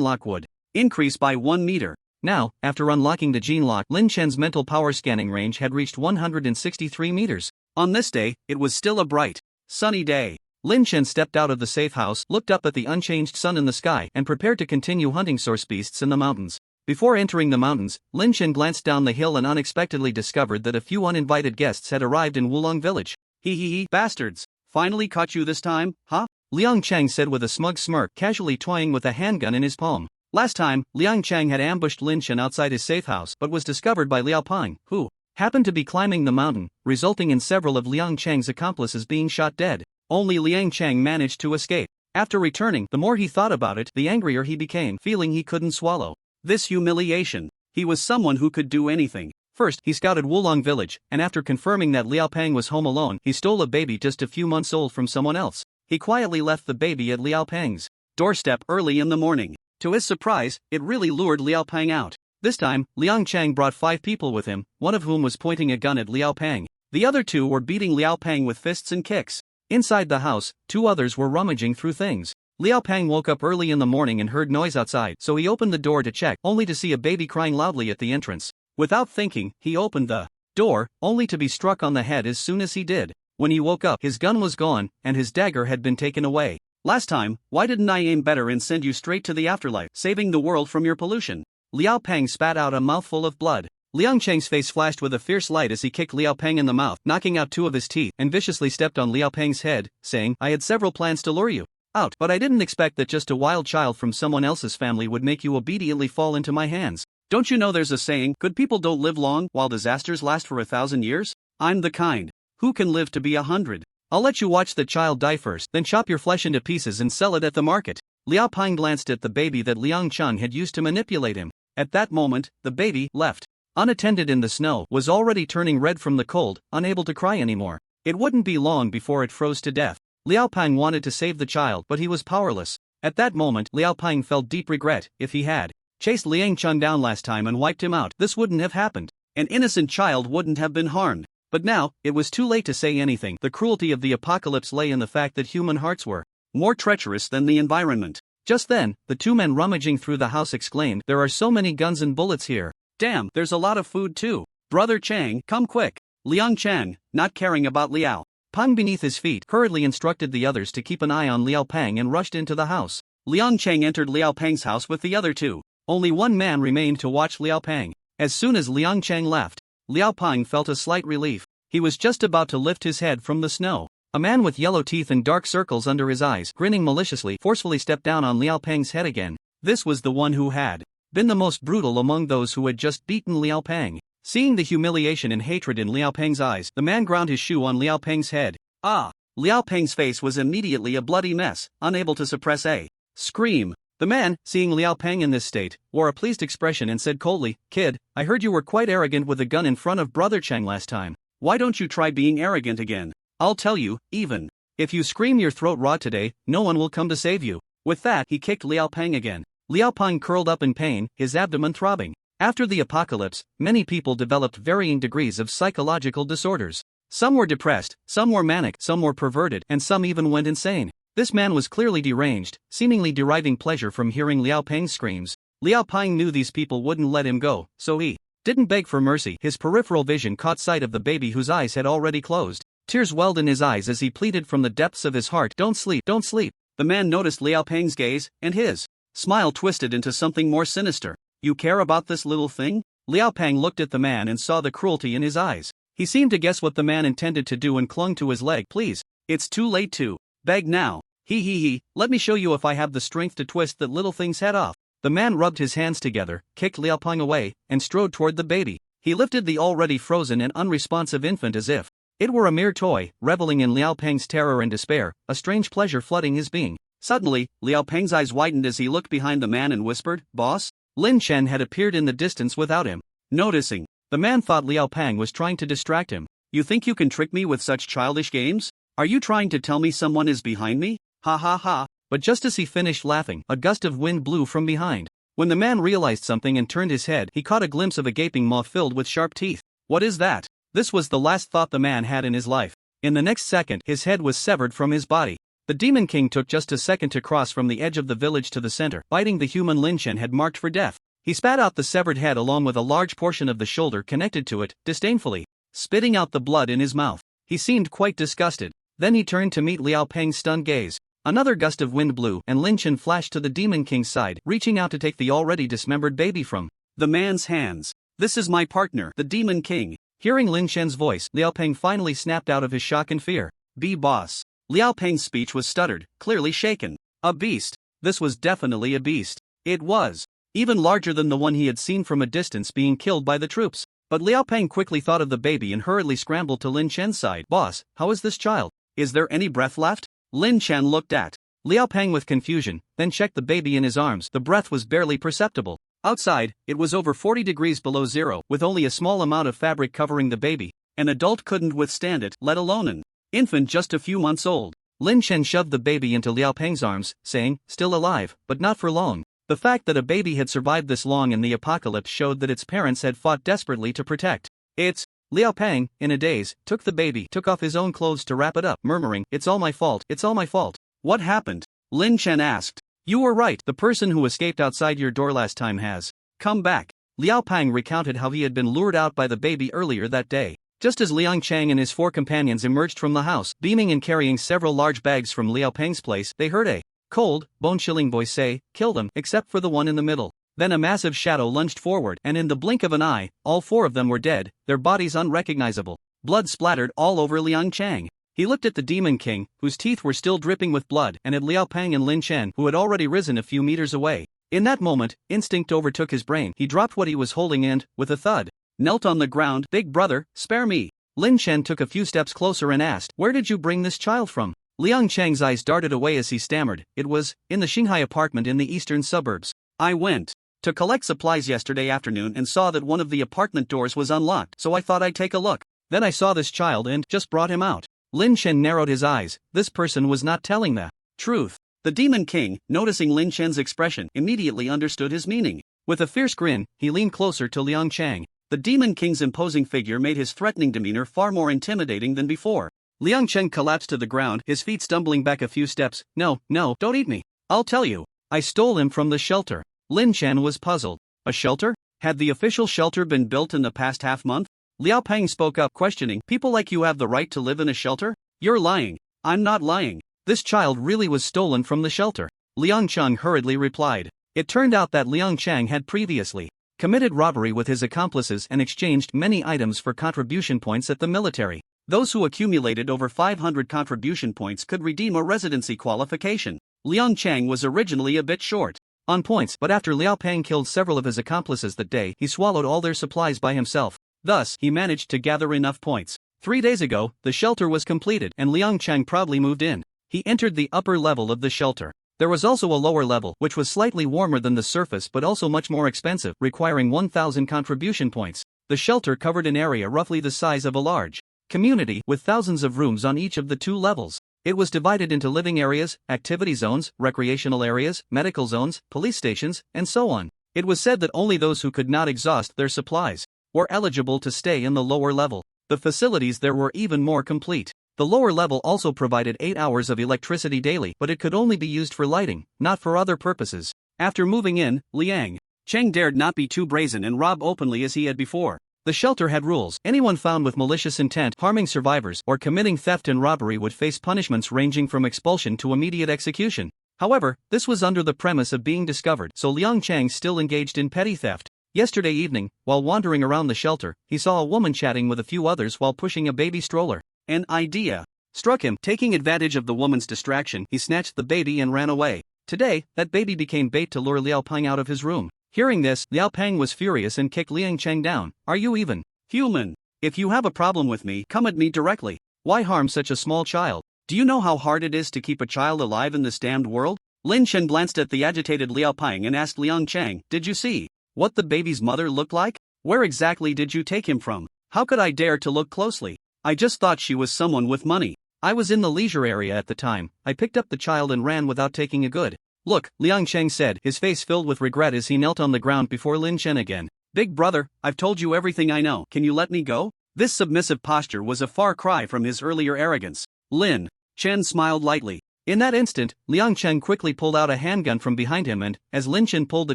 lock would increase by 1 meter. Now, after unlocking the gene lock, Lin Chen's mental power scanning range had reached 163 meters. On this day, it was still a bright, sunny day. Lin Chen stepped out of the safe house, looked up at the unchanged sun in the sky, and prepared to continue hunting source beasts in the mountains. Before entering the mountains, Lin Chen glanced down the hill and unexpectedly discovered that a few uninvited guests had arrived in Wulong village. Hee, bastards. Finally caught you this time, huh? Liang Chang said with a smug smirk, casually toying with a handgun in his palm. Last time, Liang Chang had ambushed Lin Chen outside his safe house but was discovered by Liao Peng, who happened to be climbing the mountain, resulting in several of Liang Chang's accomplices being shot dead. Only Liang Chang managed to escape. After returning, the more he thought about it, the angrier he became, feeling he couldn't swallow this humiliation. He was someone who could do anything. First, he scouted Wulong village, and after confirming that Liao Peng was home alone, he stole a baby just a few months old from someone else. He quietly left the baby at Liao Peng's doorstep early in the morning. To his surprise, it really lured Liao Peng out. This time, Liang Chang brought 5 people with him, one of whom was pointing a gun at Liao Peng. The other 2 were beating Liao Peng with fists and kicks. Inside the house, 2 others were rummaging through things. Liao Peng woke up early in the morning and heard noise outside, so he opened the door to check, only to see a baby crying loudly at the entrance. Without thinking, he opened the door, only to be struck on the head as soon as he did. When he woke up, his gun was gone, and his dagger had been taken away. Last time, why didn't I aim better and send you straight to the afterlife, saving the world from your pollution? Liao Peng spat out a mouthful of blood. Liang Cheng's face flashed with a fierce light as he kicked Liao Peng in the mouth, knocking out 2 of his teeth, and viciously stepped on Liao Peng's head, saying, "I had several plans to lure you out, but I didn't expect that just a wild child from someone else's family would make you obediently fall into my hands. Don't you know there's a saying, good people don't live long while disasters last for 1,000 years? I'm the kind who can live to be 100. I'll let you watch the child die first, then chop your flesh into pieces and sell it at the market." Liao Peng glanced at the baby that Liang Cheng had used to manipulate him. At that moment, the baby, left unattended in the snow, was already turning red from the cold, unable to cry anymore. It wouldn't be long before it froze to death. Liao Peng wanted to save the child, but he was powerless. At that moment, Liao Peng felt deep regret. If he had chased Liang Cheng down last time and wiped him out, this wouldn't have happened. An innocent child wouldn't have been harmed. But now, it was too late to say anything. The cruelty of the apocalypse lay in the fact that human hearts were more treacherous than the environment. Just then, the 2 men rummaging through the house exclaimed, "There are so many guns and bullets here. Damn, there's a lot of food too. Brother Chang, come quick." Liang Cheng, not caring about Liao Peng beneath his feet, hurriedly instructed the others to keep an eye on Liao Peng and rushed into the house. Liang Cheng entered Liao Peng's house with the other 2. Only 1 man remained to watch Liao Peng. As soon as Liang Cheng left, Liao Peng felt a slight relief. He was just about to lift his head from the snow. A man with yellow teeth and dark circles under his eyes, grinning maliciously, forcefully stepped down on Liao Peng's head again. This was the one who had been the most brutal among those who had just beaten Liao Peng. Seeing the humiliation and hatred in Liao Peng's eyes, the man ground his shoe on Liao Peng's head. Ah! Liao Peng's face was immediately a bloody mess, unable to suppress a scream. The man, seeing Liao Peng in this state, wore a pleased expression and said coldly, "Kid, I heard you were quite arrogant with a gun in front of Brother Cheng last time. Why don't you try being arrogant again? I'll tell you, even if you scream your throat raw today, no one will come to save you." With that, he kicked Liao Peng again. Liao Peng curled up in pain, his abdomen throbbing. After the apocalypse, many people developed varying degrees of psychological disorders. Some were depressed, some were manic, some were perverted, and some even went insane. This man was clearly deranged, seemingly deriving pleasure from hearing Liao Peng's screams. Liao Peng knew these people wouldn't let him go, so he didn't beg for mercy. His peripheral vision caught sight of the baby whose eyes had already closed. Tears welled in his eyes as he pleaded from the depths of his heart, "Don't sleep, don't sleep." The man noticed Liao Peng's gaze, and his smile twisted into something more sinister. "You care about this little thing?" Liao Peng looked at the man and saw the cruelty in his eyes. He seemed to guess what the man intended to do and clung to his leg. "Please, it's too late to beg now. He, let me show you if I have the strength to twist that little thing's head off." The man rubbed his hands together, kicked Liao Peng away, and strode toward the baby. He lifted the already frozen and unresponsive infant as if it were a mere toy, reveling in Liao Peng's terror and despair, a strange pleasure flooding his being. Suddenly, Liao Peng's eyes widened as he looked behind the man and whispered, "Boss?" Lin Chen had appeared in the distance without him noticing. The man thought Liao Peng was trying to distract him. "You think you can trick me with such childish games? Are you trying to tell me someone is behind me? Ha ha ha." But just as he finished laughing, a gust of wind blew from behind. When the man realized something and turned his head, he caught a glimpse of a gaping maw filled with sharp teeth. What is that? This was the last thought the man had in his life. In the next second, his head was severed from his body. The Demon King took just a second to cross from the edge of the village to the center, biting the human Lin Chen had marked for death. He spat out the severed head along with a large portion of the shoulder connected to it, disdainfully spitting out the blood in his mouth. He seemed quite disgusted. Then he turned to meet Liao Peng's stunned gaze. Another gust of wind blew, and Lin Chen flashed to the Demon King's side, reaching out to take the already dismembered baby from the man's hands. "This is my partner, the Demon King." Hearing Lin Chen's voice, Liao Peng finally snapped out of his shock and fear. "Be boss." Liao Peng's speech was stuttered, clearly shaken. A beast. This was definitely a beast. It was even larger than the one he had seen from a distance being killed by the troops. But Liao Peng quickly thought of the baby and hurriedly scrambled to Lin Chen's side. "Boss, how is this child? Is there any breath left?" Lin Chen looked at Liao Peng with confusion, then checked the baby in his arms. The breath was barely perceptible. Outside, it was over 40 degrees below zero, with only a small amount of fabric covering the baby. An adult couldn't withstand it, let alone an infant just a few months old. Lin Chen shoved the baby into Liao Peng's arms, saying, "Still alive, but not for long." The fact that a baby had survived this long in the apocalypse showed that its parents had fought desperately to protect it. Liao Peng, in a daze, took the baby, took off his own clothes to wrap it up, murmuring, "It's all my fault, it's all my fault." "What happened?" Lin Chen asked. "You were right, the person who escaped outside your door last time has come back." Liao Peng recounted how he had been lured out by the baby earlier that day. Just as Liang Chang and his 4 companions emerged from the house, beaming and carrying several large bags from Liao Peng's place, they heard a cold, bone-chilling voice say, "Kill them, except for the one in the middle." Then a massive shadow lunged forward, and in the blink of an eye, all four of them were dead, their bodies unrecognizable. Blood splattered all over Liang Chang. He looked at the Demon King, whose teeth were still dripping with blood, and at Liao Pang and Lin Chen, who had already risen a few meters away. In that moment, instinct overtook his brain. He dropped what he was holding and, with a thud, knelt on the ground. "Big brother, spare me." Lin Chen took a few steps closer and asked, "Where did you bring this child from?" Liang Chang's eyes darted away as he stammered, "It was in the Shanghai apartment in the eastern suburbs. I went to collect supplies yesterday afternoon and saw that one of the apartment doors was unlocked, so I thought I'd take a look. Then I saw this child and just brought him out." Lin Chen narrowed his eyes. This person was not telling the truth. The Demon King, noticing Lin Chen's expression, immediately understood his meaning. With a fierce grin, he leaned closer to Liang Chang. The Demon King's imposing figure made his threatening demeanor far more intimidating than before. Liang Cheng collapsed to the ground, his feet stumbling back a few steps. No, don't eat me. I'll tell you. I stole him from the shelter." Lin Chen was puzzled. A shelter? Had the official shelter been built in the past half-month? Liao Pang spoke up, questioning, "People like you have the right to live in a shelter? You're lying." "I'm not lying. This child really was stolen from the shelter," Liang Cheng hurriedly replied. It turned out that Liang Chang had previously committed robbery with his accomplices and exchanged many items for contribution points at the military. Those who accumulated over 500 contribution points could redeem a residency qualification. Liang Chang was originally a bit short on points, but after Liao Pang killed several of his accomplices that day, he swallowed all their supplies by himself. Thus, he managed to gather enough points. 3 days ago, the shelter was completed, and Liang Chang proudly moved in. He entered the upper level of the shelter. There was also a lower level, which was slightly warmer than the surface but also much more expensive, requiring 1,000 contribution points. The shelter covered an area roughly the size of a large community, with thousands of rooms on each of the 2 levels. It was divided into living areas, activity zones, recreational areas, medical zones, police stations, and so on. It was said that only those who could not exhaust their supplies were eligible to stay in the lower level. The facilities there were even more complete. The lower level also provided 8 hours of electricity daily, but it could only be used for lighting, not for other purposes. After moving in, Liang Cheng dared not be too brazen and rob openly as he had before. The shelter had rules. Anyone found with malicious intent, harming survivors, or committing theft and robbery would face punishments ranging from expulsion to immediate execution. However, this was under the premise of being discovered, so Liang Chang still engaged in petty theft. Yesterday evening, while wandering around the shelter, he saw a woman chatting with a few others while pushing a baby stroller. An idea struck him. Taking advantage of the woman's distraction, he snatched the baby and ran away. Today, that baby became bait to lure Liao Pang out of his room. Hearing this, Liao Pang was furious and kicked Liang Cheng down. "Are you even human? If you have a problem with me, come at me directly. Why harm such a small child? Do you know how hard it is to keep a child alive in this damned world?" Lin Chen glanced at the agitated Liao Pang and asked Liang Cheng, "Did you see what the baby's mother looked like? Where exactly did you take him from?" "How could I dare to look closely? I just thought she was someone with money. I was in the leisure area at the time. I picked up the child and ran without taking a good look," Liang Cheng said, his face filled with regret as he knelt on the ground before Lin Chen again. "Big brother, I've told you everything I know. Can you let me go?" This submissive posture was a far cry from his earlier arrogance. Lin Chen smiled lightly. In that instant, Liang Cheng quickly pulled out a handgun from behind him and, as Lin Chen pulled the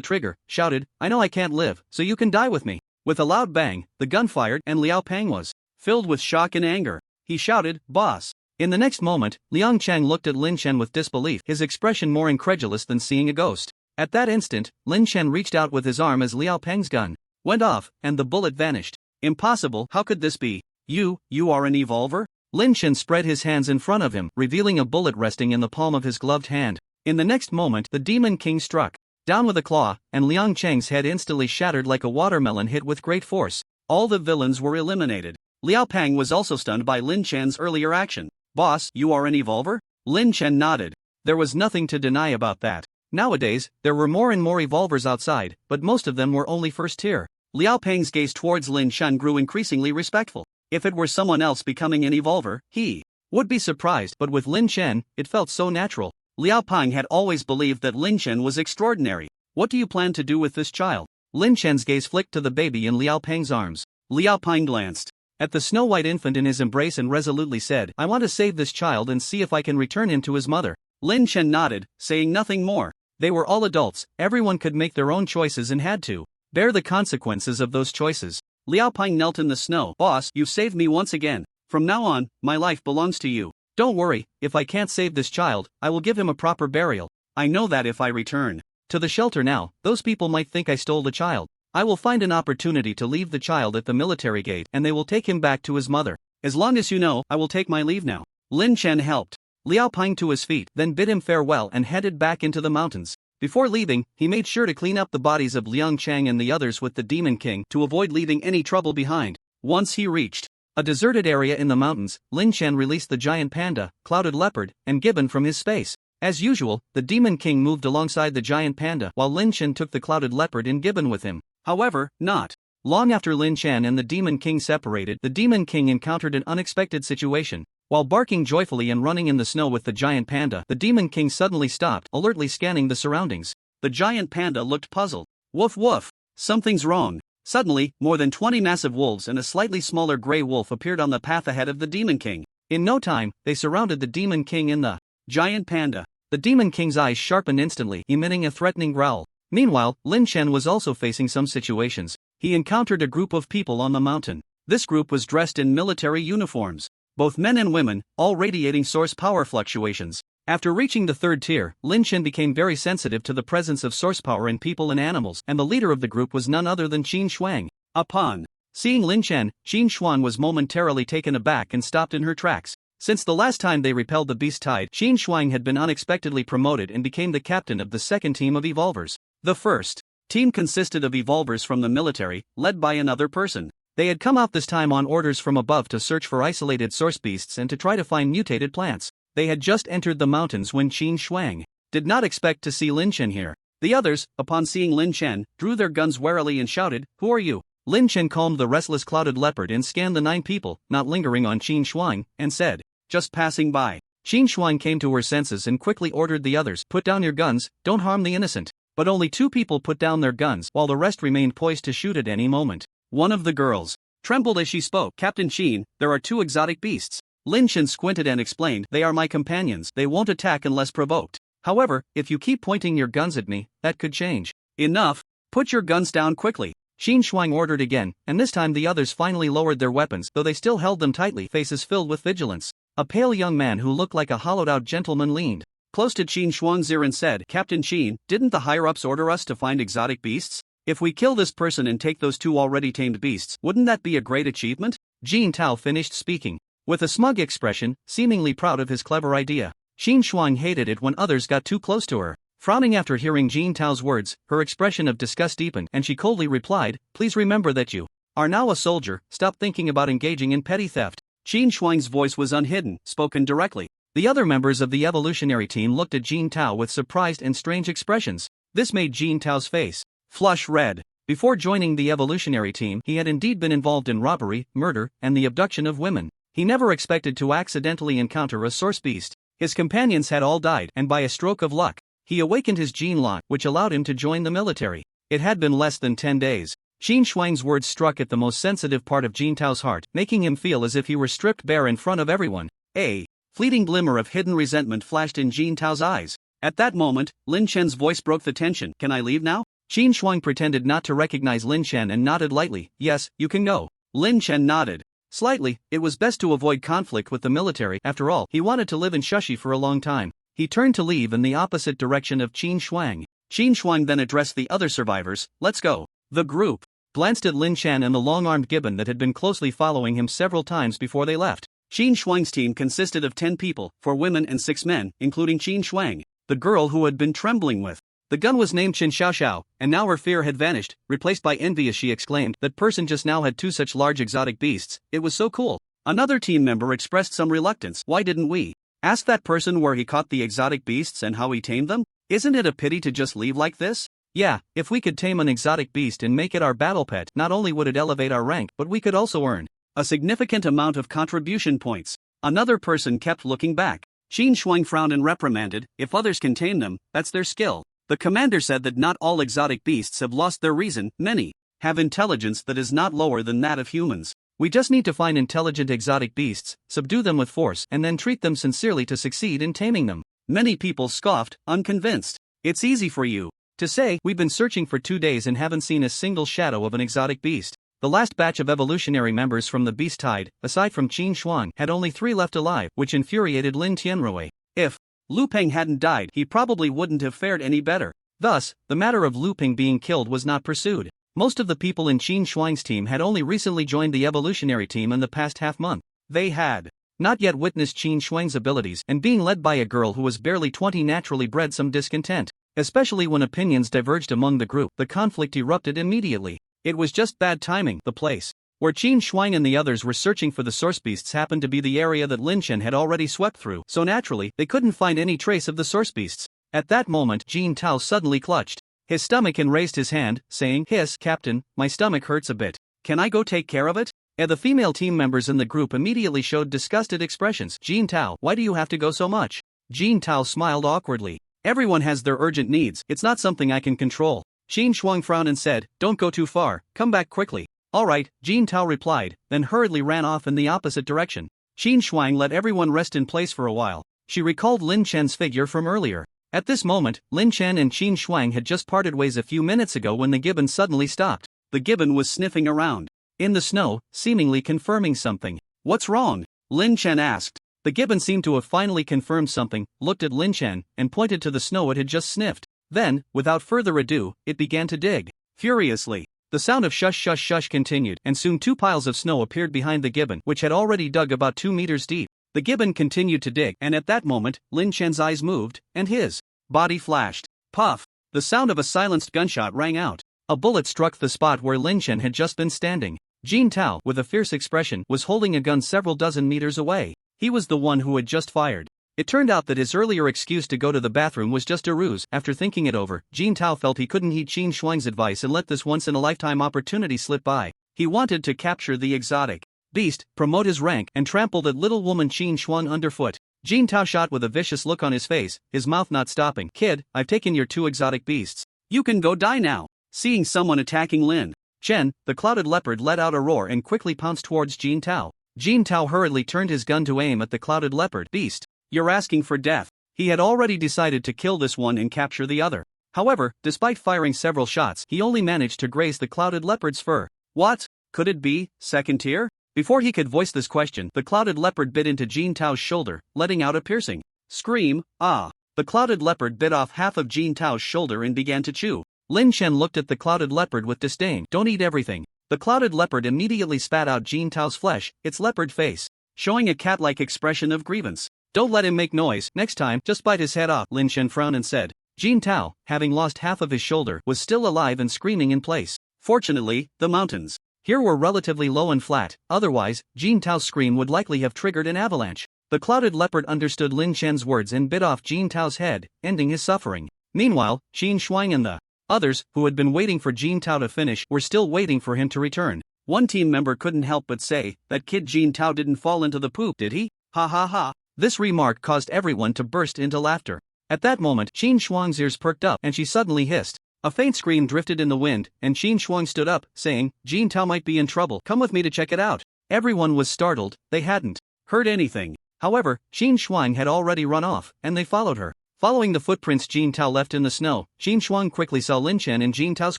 trigger, shouted, "I know I can't live, so you can die with me." With a loud bang, the gun fired and Liao Pang was filled with shock and anger. He shouted, "Boss." In the next moment, Liang Cheng looked at Lin Chen with disbelief, his expression more incredulous than seeing a ghost. At that instant, Lin Chen reached out with his arm as Liao Peng's gun went off, and the bullet vanished. "Impossible, how could this be? You are an evolver?" Lin Chen spread his hands in front of him, revealing a bullet resting in the palm of his gloved hand. In the next moment, the Demon King struck down with a claw, and Liang Cheng's head instantly shattered like a watermelon hit with great force. All the villains were eliminated. Liao Pang was also stunned by Lin Chen's earlier action. "Boss, you are an evolver?" Lin Chen nodded. There was nothing to deny about that. Nowadays, there were more and more evolvers outside, but most of them were only first tier. Liao Peng's gaze towards Lin Chen grew increasingly respectful. If it were someone else becoming an evolver, he would be surprised, but with Lin Chen, it felt so natural. Liao Peng had always believed that Lin Chen was extraordinary. "What do you plan to do with this child?" Lin Chen's gaze flicked to the baby in Liao Peng's arms. Liao Peng glanced at the snow-white infant in his embrace and resolutely said, "I want to save this child and see if I can return him to his mother." Lin Chen nodded, saying nothing more. They were all adults, everyone could make their own choices and had to bear the consequences of those choices. Liao Peng knelt in the snow. "Boss, you saved me once again. From now on, my life belongs to you. Don't worry, if I can't save this child, I will give him a proper burial. I know that if I return To the shelter now, those people might think I stole the child. I will find an opportunity to leave the child at the military gate and they will take him back to his mother. As long as you know, I will take my leave now. Lin Chen helped Liao Ping to his feet, then bid him farewell and headed back into the mountains. Before leaving, he made sure to clean up the bodies of Liang Chang and the others with the Demon King to avoid leaving any trouble behind. Once he reached a deserted area in the mountains, Lin Chen released the giant panda, clouded leopard, and gibbon from his space. As usual, the Demon King moved alongside the giant panda while Lin Chen took the clouded leopard and gibbon with him. However, not long after Lin Chen and the Demon King separated, the Demon King encountered an unexpected situation. While barking joyfully and running in the snow with the giant panda, the Demon King suddenly stopped, alertly scanning the surroundings. The giant panda looked puzzled. Woof woof. Something's wrong. Suddenly, more than 20 massive wolves and a slightly smaller gray wolf appeared on the path ahead of the Demon King. In no time, they surrounded the Demon King and the giant panda. The Demon King's eyes sharpened instantly, emitting a threatening growl. Meanwhile, Lin Chen was also facing some situations. He encountered a group of people on the mountain. This group was dressed in military uniforms. Both men and women, all radiating source power fluctuations. After reaching the third tier, Lin Chen became very sensitive to the presence of source power in people and animals, and the leader of the group was none other than Qin Shuang. Upon seeing Lin Chen, Qin Shuang was momentarily taken aback and stopped in her tracks. Since the last time they repelled the beast tide, Qin Shuang had been unexpectedly promoted and became the captain of the second team of evolvers. The first team consisted of evolvers from the military, led by another person. They had come out this time on orders from above to search for isolated source beasts and to try to find mutated plants. They had just entered the mountains when Qin Shuang did not expect to see Lin Chen here. The others, upon seeing Lin Chen, drew their guns warily and shouted, "Who are you?" Lin Chen calmed the restless clouded leopard and scanned the 9 people, not lingering on Qin Shuang, and said, "Just passing by." Qin Shuang came to her senses and quickly ordered the others, "Put down your guns, don't harm the innocent." But only 2 people put down their guns while the rest remained poised to shoot at any moment. One of the girls trembled as she spoke. "Captain Qin, there are 2 exotic beasts." Lin Chen squinted and explained, "They are my companions, they won't attack unless provoked. However, if you keep pointing your guns at me, that could change." "Enough, put your guns down quickly." Qin Shuang ordered again, and this time the others finally lowered their weapons, though they still held them tightly, faces filled with vigilance. A pale young man who looked like a hollowed-out gentleman leaned close to Qin Shuang's ear and said, "Captain Qin, didn't the higher-ups order us to find exotic beasts? If we kill this person and take those 2 already tamed beasts, wouldn't that be a great achievement?" Jin Tao finished speaking with a smug expression, seemingly proud of his clever idea. Qin Shuang hated it when others got too close to her. Frowning after hearing Jin Tao's words, her expression of disgust deepened and she coldly replied, "Please remember that you are now a soldier, stop thinking about engaging in petty theft." Qin Shuang's voice was unhidden, spoken directly. The other members of the evolutionary team looked at Jin Tao with surprised and strange expressions. This made Jin Tao's face flush red. Before joining the evolutionary team, he had indeed been involved in robbery, murder, and the abduction of women. He never expected to accidentally encounter a source beast. His companions had all died, and by a stroke of luck, he awakened his gene lock, which allowed him to join the military. It had been less than 10 days. Qin Shuang's words struck at the most sensitive part of Jin Tao's heart, making him feel as if he were stripped bare in front of everyone. A fleeting glimmer of hidden resentment flashed in Jin Tao's eyes. At that moment, Lin Chen's voice broke the tension. "Can I leave now?" Qin Shuang pretended not to recognize Lin Chen and nodded lightly. "Yes, you can go." Lin Chen nodded slightly. It was best to avoid conflict with the military. After all, he wanted to live in Shushi for a long time. He turned to leave in the opposite direction of Qin Shuang. Qin Shuang then addressed the other survivors, "Let's go." The group glanced at Lin Chen and the long-armed gibbon that had been closely following him several times before they left. Qin Shuang's team consisted of 10 people, 4 women and 6 men, including Qin Shuang, the girl who had been trembling with. The gun was named Qin Xiaoxiao, and now her fear had vanished, replaced by envy as she exclaimed, "That person just now had 2 such large exotic beasts, it was so cool." Another team member expressed some reluctance. "Why didn't we ask that person where he caught the exotic beasts and how he tamed them? Isn't it a pity to just leave like this?" "Yeah, if we could tame an exotic beast and make it our battle pet, not only would it elevate our rank, but we could also earn a significant amount of contribution points." Another person kept looking back. Qin Shuang frowned and reprimanded, "If others can tame them, that's their skill." The commander said that not all exotic beasts have lost their reason, many have intelligence that is not lower than that of humans. We just need to find intelligent exotic beasts, subdue them with force, and then treat them sincerely to succeed in taming them. Many people scoffed, unconvinced. "It's easy for you to say, we've been searching for 2 days and haven't seen a single shadow of an exotic beast." The last batch of evolutionary members from the beast tide, aside from Qin Shuang, had only 3 left alive, which infuriated Lin Tianrui. If Lu Peng hadn't died, he probably wouldn't have fared any better. Thus, the matter of Lu Ping being killed was not pursued. Most of the people in Qin Shuang's team had only recently joined the evolutionary team in the past half-month. They had not yet witnessed Qin Shuang's abilities, and being led by a girl who was barely 20 naturally bred some discontent. Especially when opinions diverged among the group, the conflict erupted immediately. It was just bad timing. The place where Qin Shuang and the others were searching for the source beasts happened to be the area that Lin Chen had already swept through, so naturally, they couldn't find any trace of the source beasts. At that moment, Jin Tao suddenly clutched his stomach and raised his hand, saying, "Hiss, Captain, my stomach hurts a bit. Can I go take care of it?" And the female team members in the group immediately showed disgusted expressions. "Jin Tao, why do you have to go so much?" Jin Tao smiled awkwardly. "Everyone has their urgent needs, it's not something I can control." Qin Shuang frowned and said, "Don't go too far, come back quickly." "Alright," Jin Tao replied, then hurriedly ran off in the opposite direction. Qin Shuang let everyone rest in place for a while. She recalled Lin Chen's figure from earlier. At this moment, Lin Chen and Qin Shuang had just parted ways a few minutes ago when the gibbon suddenly stopped. The gibbon was sniffing around in the snow, seemingly confirming something. "What's wrong?" Lin Chen asked. The gibbon seemed to have finally confirmed something, looked at Lin Chen, and pointed to the snow it had just sniffed. Then, without further ado, it began to dig furiously. The sound of shush shush shush continued, and soon 2 piles of snow appeared behind the gibbon, which had already dug about 2 meters deep. The gibbon continued to dig, and at that moment, Lin Chen's eyes moved, and his body flashed. Puff! The sound of a silenced gunshot rang out. A bullet struck the spot where Lin Chen had just been standing. Jin Tao, with a fierce expression, was holding a gun several dozen meters away. He was the one who had just fired. It turned out that his earlier excuse to go to the bathroom was just a ruse. After thinking it over, Jin Tao felt he couldn't heed Qin Shuang's advice and let this once-in-a-lifetime opportunity slip by. He wanted to capture the exotic beast, promote his rank, and trample that little woman Qin Shuang underfoot. Jin Tao shot with a vicious look on his face, his mouth not stopping. "Kid, I've taken your 2 exotic beasts. You can go die now." Seeing someone attacking Lin Chen, the clouded leopard let out a roar and quickly pounced towards Jin Tao. Jin Tao hurriedly turned his gun to aim at the clouded leopard. "Beast, you're asking for death." He had already decided to kill this one and capture the other. However, despite firing several shots, he only managed to graze the clouded leopard's fur. What? Could it be second tier? Before he could voice this question, the clouded leopard bit into Jin Tao's shoulder, letting out a piercing scream. "Ah!" The clouded leopard bit off half of Jin Tao's shoulder and began to chew. Lin Chen looked at the clouded leopard with disdain. "Don't eat everything." The clouded leopard immediately spat out Jin Tao's flesh, its leopard face showing a cat-like expression of grievance. "Don't let him make noise. Next time, just bite his head off." Lin Chen frowned and said. Jin Tao, having lost half of his shoulder, was still alive and screaming in place. Fortunately, the mountains here were relatively low and flat, otherwise, Jin Tao's scream would likely have triggered an avalanche. The clouded leopard understood Lin Chen's words and bit off Jin Tao's head, ending his suffering. Meanwhile, Qin Shuang and the others, who had been waiting for Jin Tao to finish, were still waiting for him to return. One team member couldn't help but say, "That kid Jin Tao didn't fall into the poop, did he? Ha ha ha." This remark caused everyone to burst into laughter. At that moment, Qin Shuang's ears perked up and she suddenly hissed. A faint scream drifted in the wind, and Qin Shuang stood up, saying, "Jin Tao might be in trouble. Come with me to check it out." Everyone was startled. They hadn't heard anything. However, Qin Shuang had already run off, and they followed her. Following the footprints Jin Tao left in the snow, Qin Shuang quickly saw Lin Chen and Jin Tao's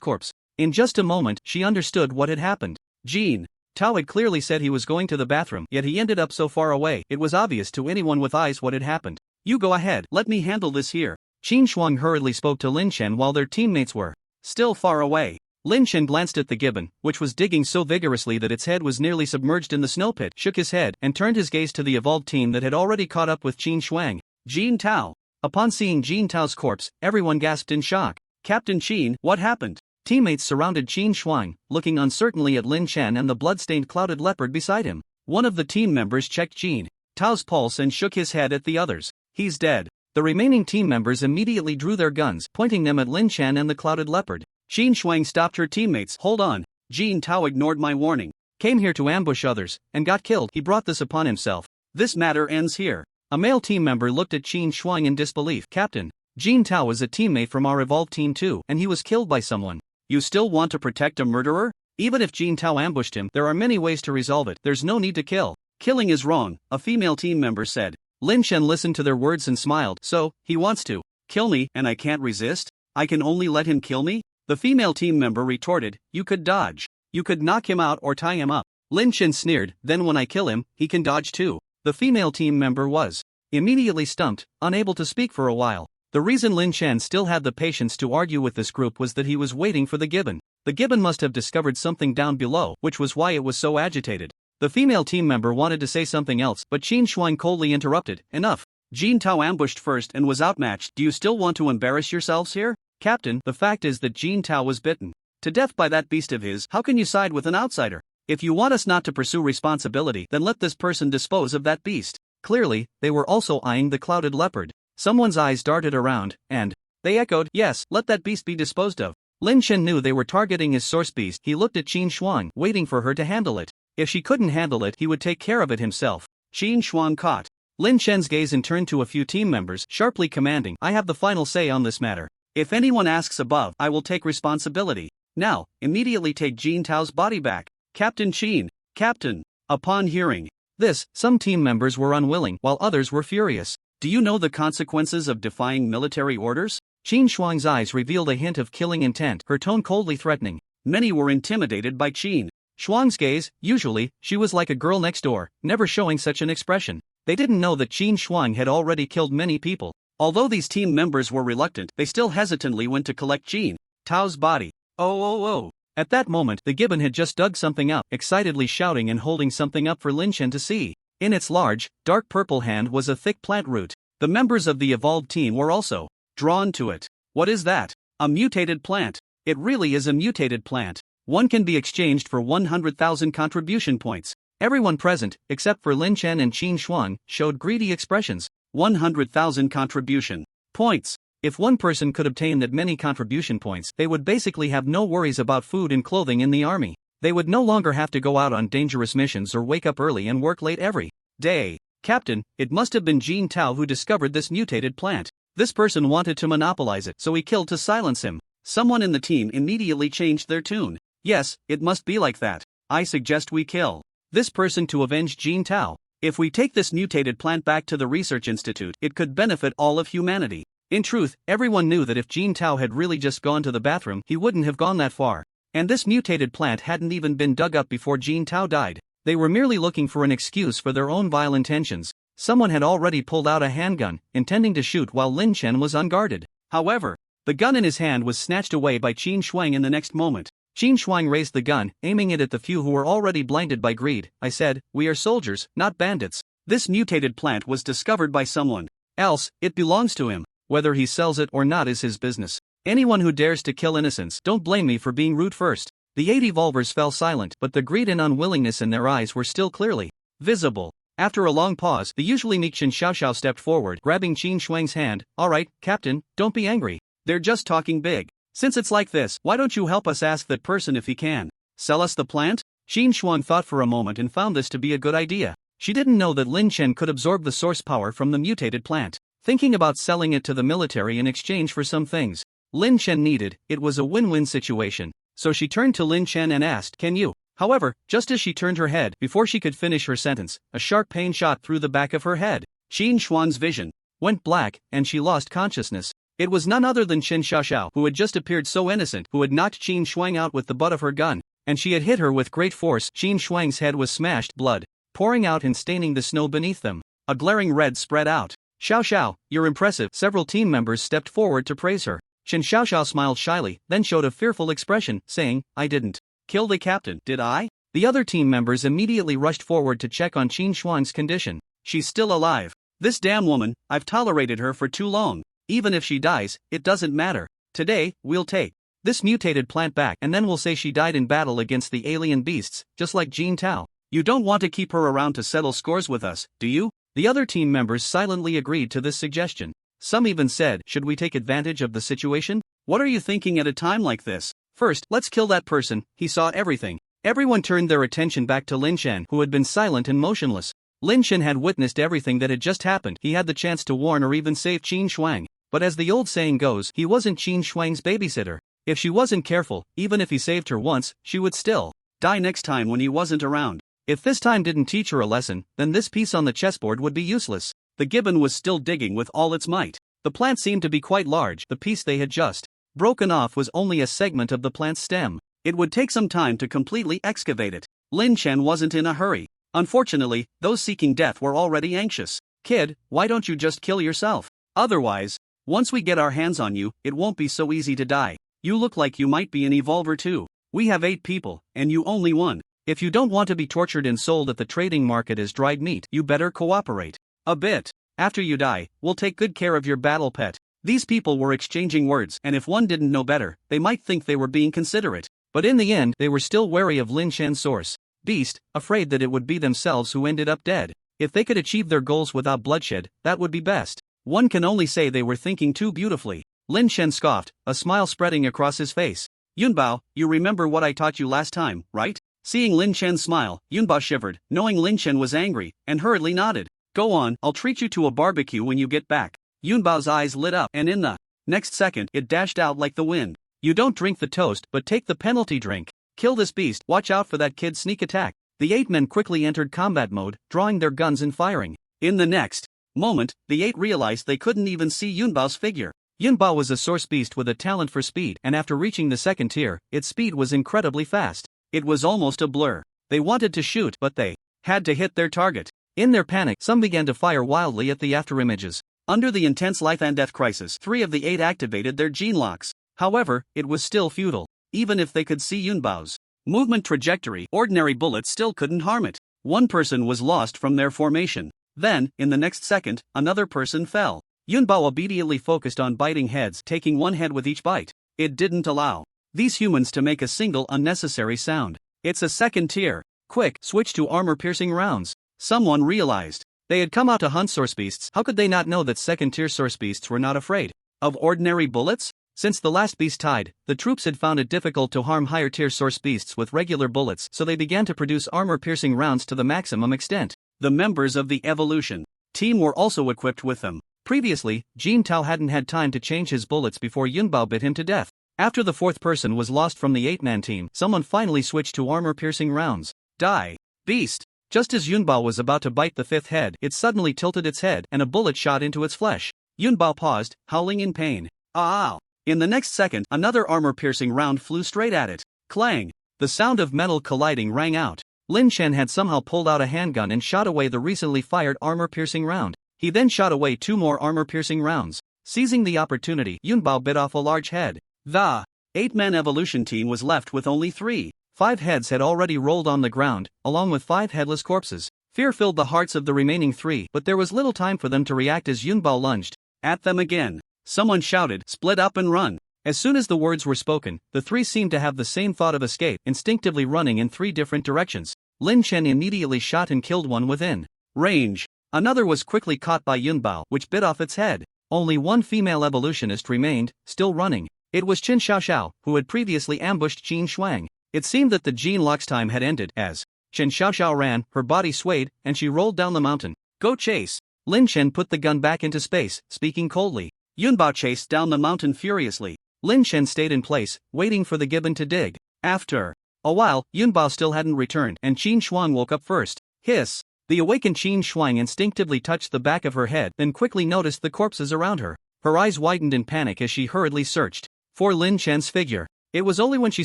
corpse. In just a moment, she understood what had happened. Jin Tao had clearly said he was going to the bathroom, yet he ended up so far away, it was obvious to anyone with eyes what had happened. "You go ahead, let me handle this here." Qin Shuang hurriedly spoke to Lin Chen while their teammates were still far away. Lin Chen glanced at the gibbon, which was digging so vigorously that its head was nearly submerged in the snow pit, shook his head, and turned his gaze to the evolved team that had already caught up with Qin Shuang. Jin Tao. Upon seeing Jin Tao's corpse, everyone gasped in shock. "Captain Qin, what happened?" Teammates surrounded Qin Shuang, looking uncertainly at Lin Chen and the blood-stained clouded leopard beside him. One of the team members checked Jin Tao's pulse and shook his head at the others. "He's dead." The remaining team members immediately drew their guns, pointing them at Lin Chen and the clouded leopard. Qin Shuang stopped her teammates. "Hold on. Jin Tao ignored my warning. Came here to ambush others, and got killed. He brought this upon himself. This matter ends here." A male team member looked at Qin Shuang in disbelief. "Captain, Jin Tao is a teammate from our evolved team too, and he was killed by someone. You still want to protect a murderer? Even if Jin Tao ambushed him, there are many ways to resolve it. There's no need to kill." "Killing is wrong," a female team member said. Lin Chen listened to their words and smiled. "So, he wants to kill me, and I can't resist? I can only let him kill me?" The female team member retorted, "You could dodge. You could knock him out or tie him up." Lin Chen sneered, "Then when I kill him, he can dodge too." The female team member was immediately stumped, unable to speak for a while. The reason Lin Chen still had the patience to argue with this group was that he was waiting for the gibbon. The gibbon must have discovered something down below, which was why it was so agitated. The female team member wanted to say something else, but Qin Shuang coldly interrupted. Enough. Jin Tao ambushed first and was outmatched. Do you still want to embarrass yourselves here? Captain, the fact is that Jin Tao was bitten to death by that beast of his. How can you side with an outsider? If you want us not to pursue responsibility, then let this person dispose of that beast. Clearly, they were also eyeing the clouded leopard. Someone's eyes darted around, and they echoed, yes, let that beast be disposed of. Lin Chen knew they were targeting his source beast. He looked at Qin Shuang, waiting for her to handle it. If she couldn't handle it, he would take care of it himself. Qin Shuang caught Lin Chen's gaze and turned to a few team members, sharply commanding, I have the final say on this matter. If anyone asks above, I will take responsibility. Now, immediately take Jin Tao's body back. Captain Qin. Captain. Upon hearing this, some team members were unwilling, while others were furious. Do you know the consequences of defying military orders? Qin Shuang's eyes revealed a hint of killing intent, her tone coldly threatening. Many were intimidated by Qin Shuang's gaze. Usually, she was like a girl next door, never showing such an expression. They didn't know that Qin Shuang had already killed many people. Although these team members were reluctant, they still hesitantly went to collect Qin Tao's body. Oh. At that moment, the gibbon had just dug something up, excitedly shouting and holding something up for Lin Chen to see. In its large, dark purple hand was a thick plant root. The members of the evolved team were also drawn to it. What is that? A mutated plant. It really is a mutated plant. One can be exchanged for 100,000 contribution points. Everyone present, except for Lin Chen and Qin Shuang, showed greedy expressions. 100,000 contribution points. If one person could obtain that many contribution points, they would basically have no worries about food and clothing in the army. They would no longer have to go out on dangerous missions or wake up early and work late every day. Captain, it must have been Jin Tao who discovered this mutated plant. This person wanted to monopolize it, so he killed to silence him. Someone in the team immediately changed their tune. Yes, it must be like that. I suggest we kill this person to avenge Jin Tao. If we take this mutated plant back to the research institute, it could benefit all of humanity. In truth, everyone knew that if Jin Tao had really just gone to the bathroom, he wouldn't have gone that far. And this mutated plant hadn't even been dug up before Jin Tao died. They were merely looking for an excuse for their own vile intentions. Someone had already pulled out a handgun, intending to shoot while Lin Chen was unguarded. However, the gun in his hand was snatched away by Qin Shuang in the next moment. Qin Shuang raised the gun, aiming it at the few who were already blinded by greed. I said, we are soldiers, not bandits. This mutated plant was discovered by someone else. It belongs to him. Whether he sells it or not is his business. Anyone who dares to kill innocents, don't blame me for being rude first. The 8 evolvers fell silent, but the greed and unwillingness in their eyes were still clearly visible. After a long pause, the usually meek Shen Xiaoxiao stepped forward, grabbing Qin Shuang's hand. Alright, Captain, don't be angry. They're just talking big. Since it's like this, why don't you help us ask that person if he can sell us the plant? Qin Shuang thought for a moment and found this to be a good idea. She didn't know that Lin Chen could absorb the source power from the mutated plant. Thinking about selling it to the military in exchange for some things Lin Chen needed, it was a win-win situation. So she turned to Lin Chen and asked, can you? However, just as she turned her head, before she could finish her sentence, a sharp pain shot through the back of her head. Qin Shuang's vision went black, and she lost consciousness. It was none other than Shen Xiaoxiao, who had just appeared so innocent, who had knocked Qin Shuang out with the butt of her gun, and she had hit her with great force. Qin Shuang's head was smashed, blood pouring out and staining the snow beneath them. A glaring red spread out. Xiaoxiao, you're impressive. Several team members stepped forward to praise her. Shen Xiaoxiao smiled shyly, then showed a fearful expression, saying, I didn't kill the captain, did I? The other team members immediately rushed forward to check on Qin Shuang's condition. She's still alive. This damn woman, I've tolerated her for too long. Even if she dies, it doesn't matter. Today, we'll take this mutated plant back and then we'll say she died in battle against the alien beasts, just like Jin Tao. You don't want to keep her around to settle scores with us, do you? The other team members silently agreed to this suggestion. Some even said, should we take advantage of the situation? What are you thinking at a time like this? First, let's kill that person. He saw everything. Everyone turned their attention back to Lin Chen, who had been silent and motionless. Lin Chen had witnessed everything that had just happened. He had the chance to warn or even save Qin Shuang. But as the old saying goes, he wasn't Qin Shuang's babysitter. If she wasn't careful, even if he saved her once, she would still die next time when he wasn't around. If this time didn't teach her a lesson, then this piece on the chessboard would be useless. The gibbon was still digging with all its might. The plant seemed to be quite large. The piece they had just broken off was only a segment of the plant's stem. It would take some time to completely excavate it. Lin Chen wasn't in a hurry. Unfortunately, those seeking death were already anxious. Kid, why don't you just kill yourself? Otherwise, Once we get our hands on you, it won't be so easy to die. You look like you might be an evolver too. We have 8 people, and you only 1. If you don't want to be tortured and sold at the trading market as dried meat, you better cooperate a bit. After you die, we'll take good care of your battle pet. These people were exchanging words, and if one didn't know better, they might think they were being considerate. But in the end, they were still wary of Lin Shen's source. Beast, afraid that it would be themselves who ended up dead. If they could achieve their goals without bloodshed, that would be best. One can only say they were thinking too beautifully. Lin Shen scoffed, a smile spreading across his face. Yunbao, you remember what I taught you last time, right? Seeing Lin Shen's smile, Yunbao shivered, knowing Lin Shen was angry, and hurriedly nodded. Go on, I'll treat you to a barbecue when you get back. Yunbao's eyes lit up, and in the next second, it dashed out like the wind. You don't drink the toast, but take the penalty drink. Kill this beast, watch out for that kid's sneak attack. The 8 men quickly entered combat mode, drawing their guns and firing. In the next moment, the 8 realized they couldn't even see Yunbao's figure. Yunbao was a source beast with a talent for speed, and after reaching the 2nd tier, its speed was incredibly fast. It was almost a blur. They wanted to shoot, but they had to hit their target. In their panic, some began to fire wildly at the afterimages. Under the intense life and death crisis, 3 of the 8 activated their gene locks. However, it was still futile. Even if they could see Yunbao's movement trajectory, ordinary bullets still couldn't harm it. One person was lost from their formation. Then, in the next second, another person fell. Yunbao immediately focused on biting heads, taking 1 head with each bite. It didn't allow these humans to make a single unnecessary sound. It's a 2nd tier. Quick, switch to armor-piercing rounds. Someone realized. They had come out to hunt source beasts. How could they not know that 2nd tier source beasts were not afraid of ordinary bullets? Since the last beast died, the troops had found it difficult to harm higher tier source beasts with regular bullets, so they began to produce armor-piercing rounds to the maximum extent. The members of the evolution team were also equipped with them. Previously, Jin Tao hadn't had time to change his bullets before Yunbao bit him to death. After the 4th person was lost from the 8-man team, someone finally switched to armor-piercing rounds. Die, beast! Just as Yunbao was about to bite the 5th head, it suddenly tilted its head and a bullet shot into its flesh. Yunbao paused, howling in pain. Ow! In the next second, another armor-piercing round flew straight at it. Clang! The sound of metal colliding rang out. Lin Shen had somehow pulled out a handgun and shot away the recently fired armor-piercing round. He then shot away 2 more armor-piercing rounds. Seizing the opportunity, Yunbao bit off a large head. The 8-man evolution team was left with only 3. 5 heads had already rolled on the ground, along with 5 headless corpses. Fear filled the hearts of the remaining 3, but there was little time for them to react as Yunbao lunged at them again. Someone shouted, "Split up and run." As soon as the words were spoken, the 3 seemed to have the same thought of escape, instinctively running in 3 different directions. Lin Shen immediately shot and killed one within range. Another was quickly caught by Yunbao, which bit off its head. Only 1 female evolutionist remained, still running. It was Qin Xiaoxiao, who had previously ambushed Qin Shuang. It seemed that the gene lock's time had ended. As Qin Xiaoxiao ran, her body swayed, and she rolled down the mountain. Go chase! Lin Shen put the gun back into space, speaking coldly. Yunbao chased down the mountain furiously. Lin Shen stayed in place, waiting for the gibbon to dig. After a while, Yunbao still hadn't returned, and Qin Shuang woke up first. Hiss! The awakened Qin Shuang instinctively touched the back of her head, then quickly noticed the corpses around her. Her eyes widened in panic as she hurriedly searched for Lin Shen's figure. It was only when she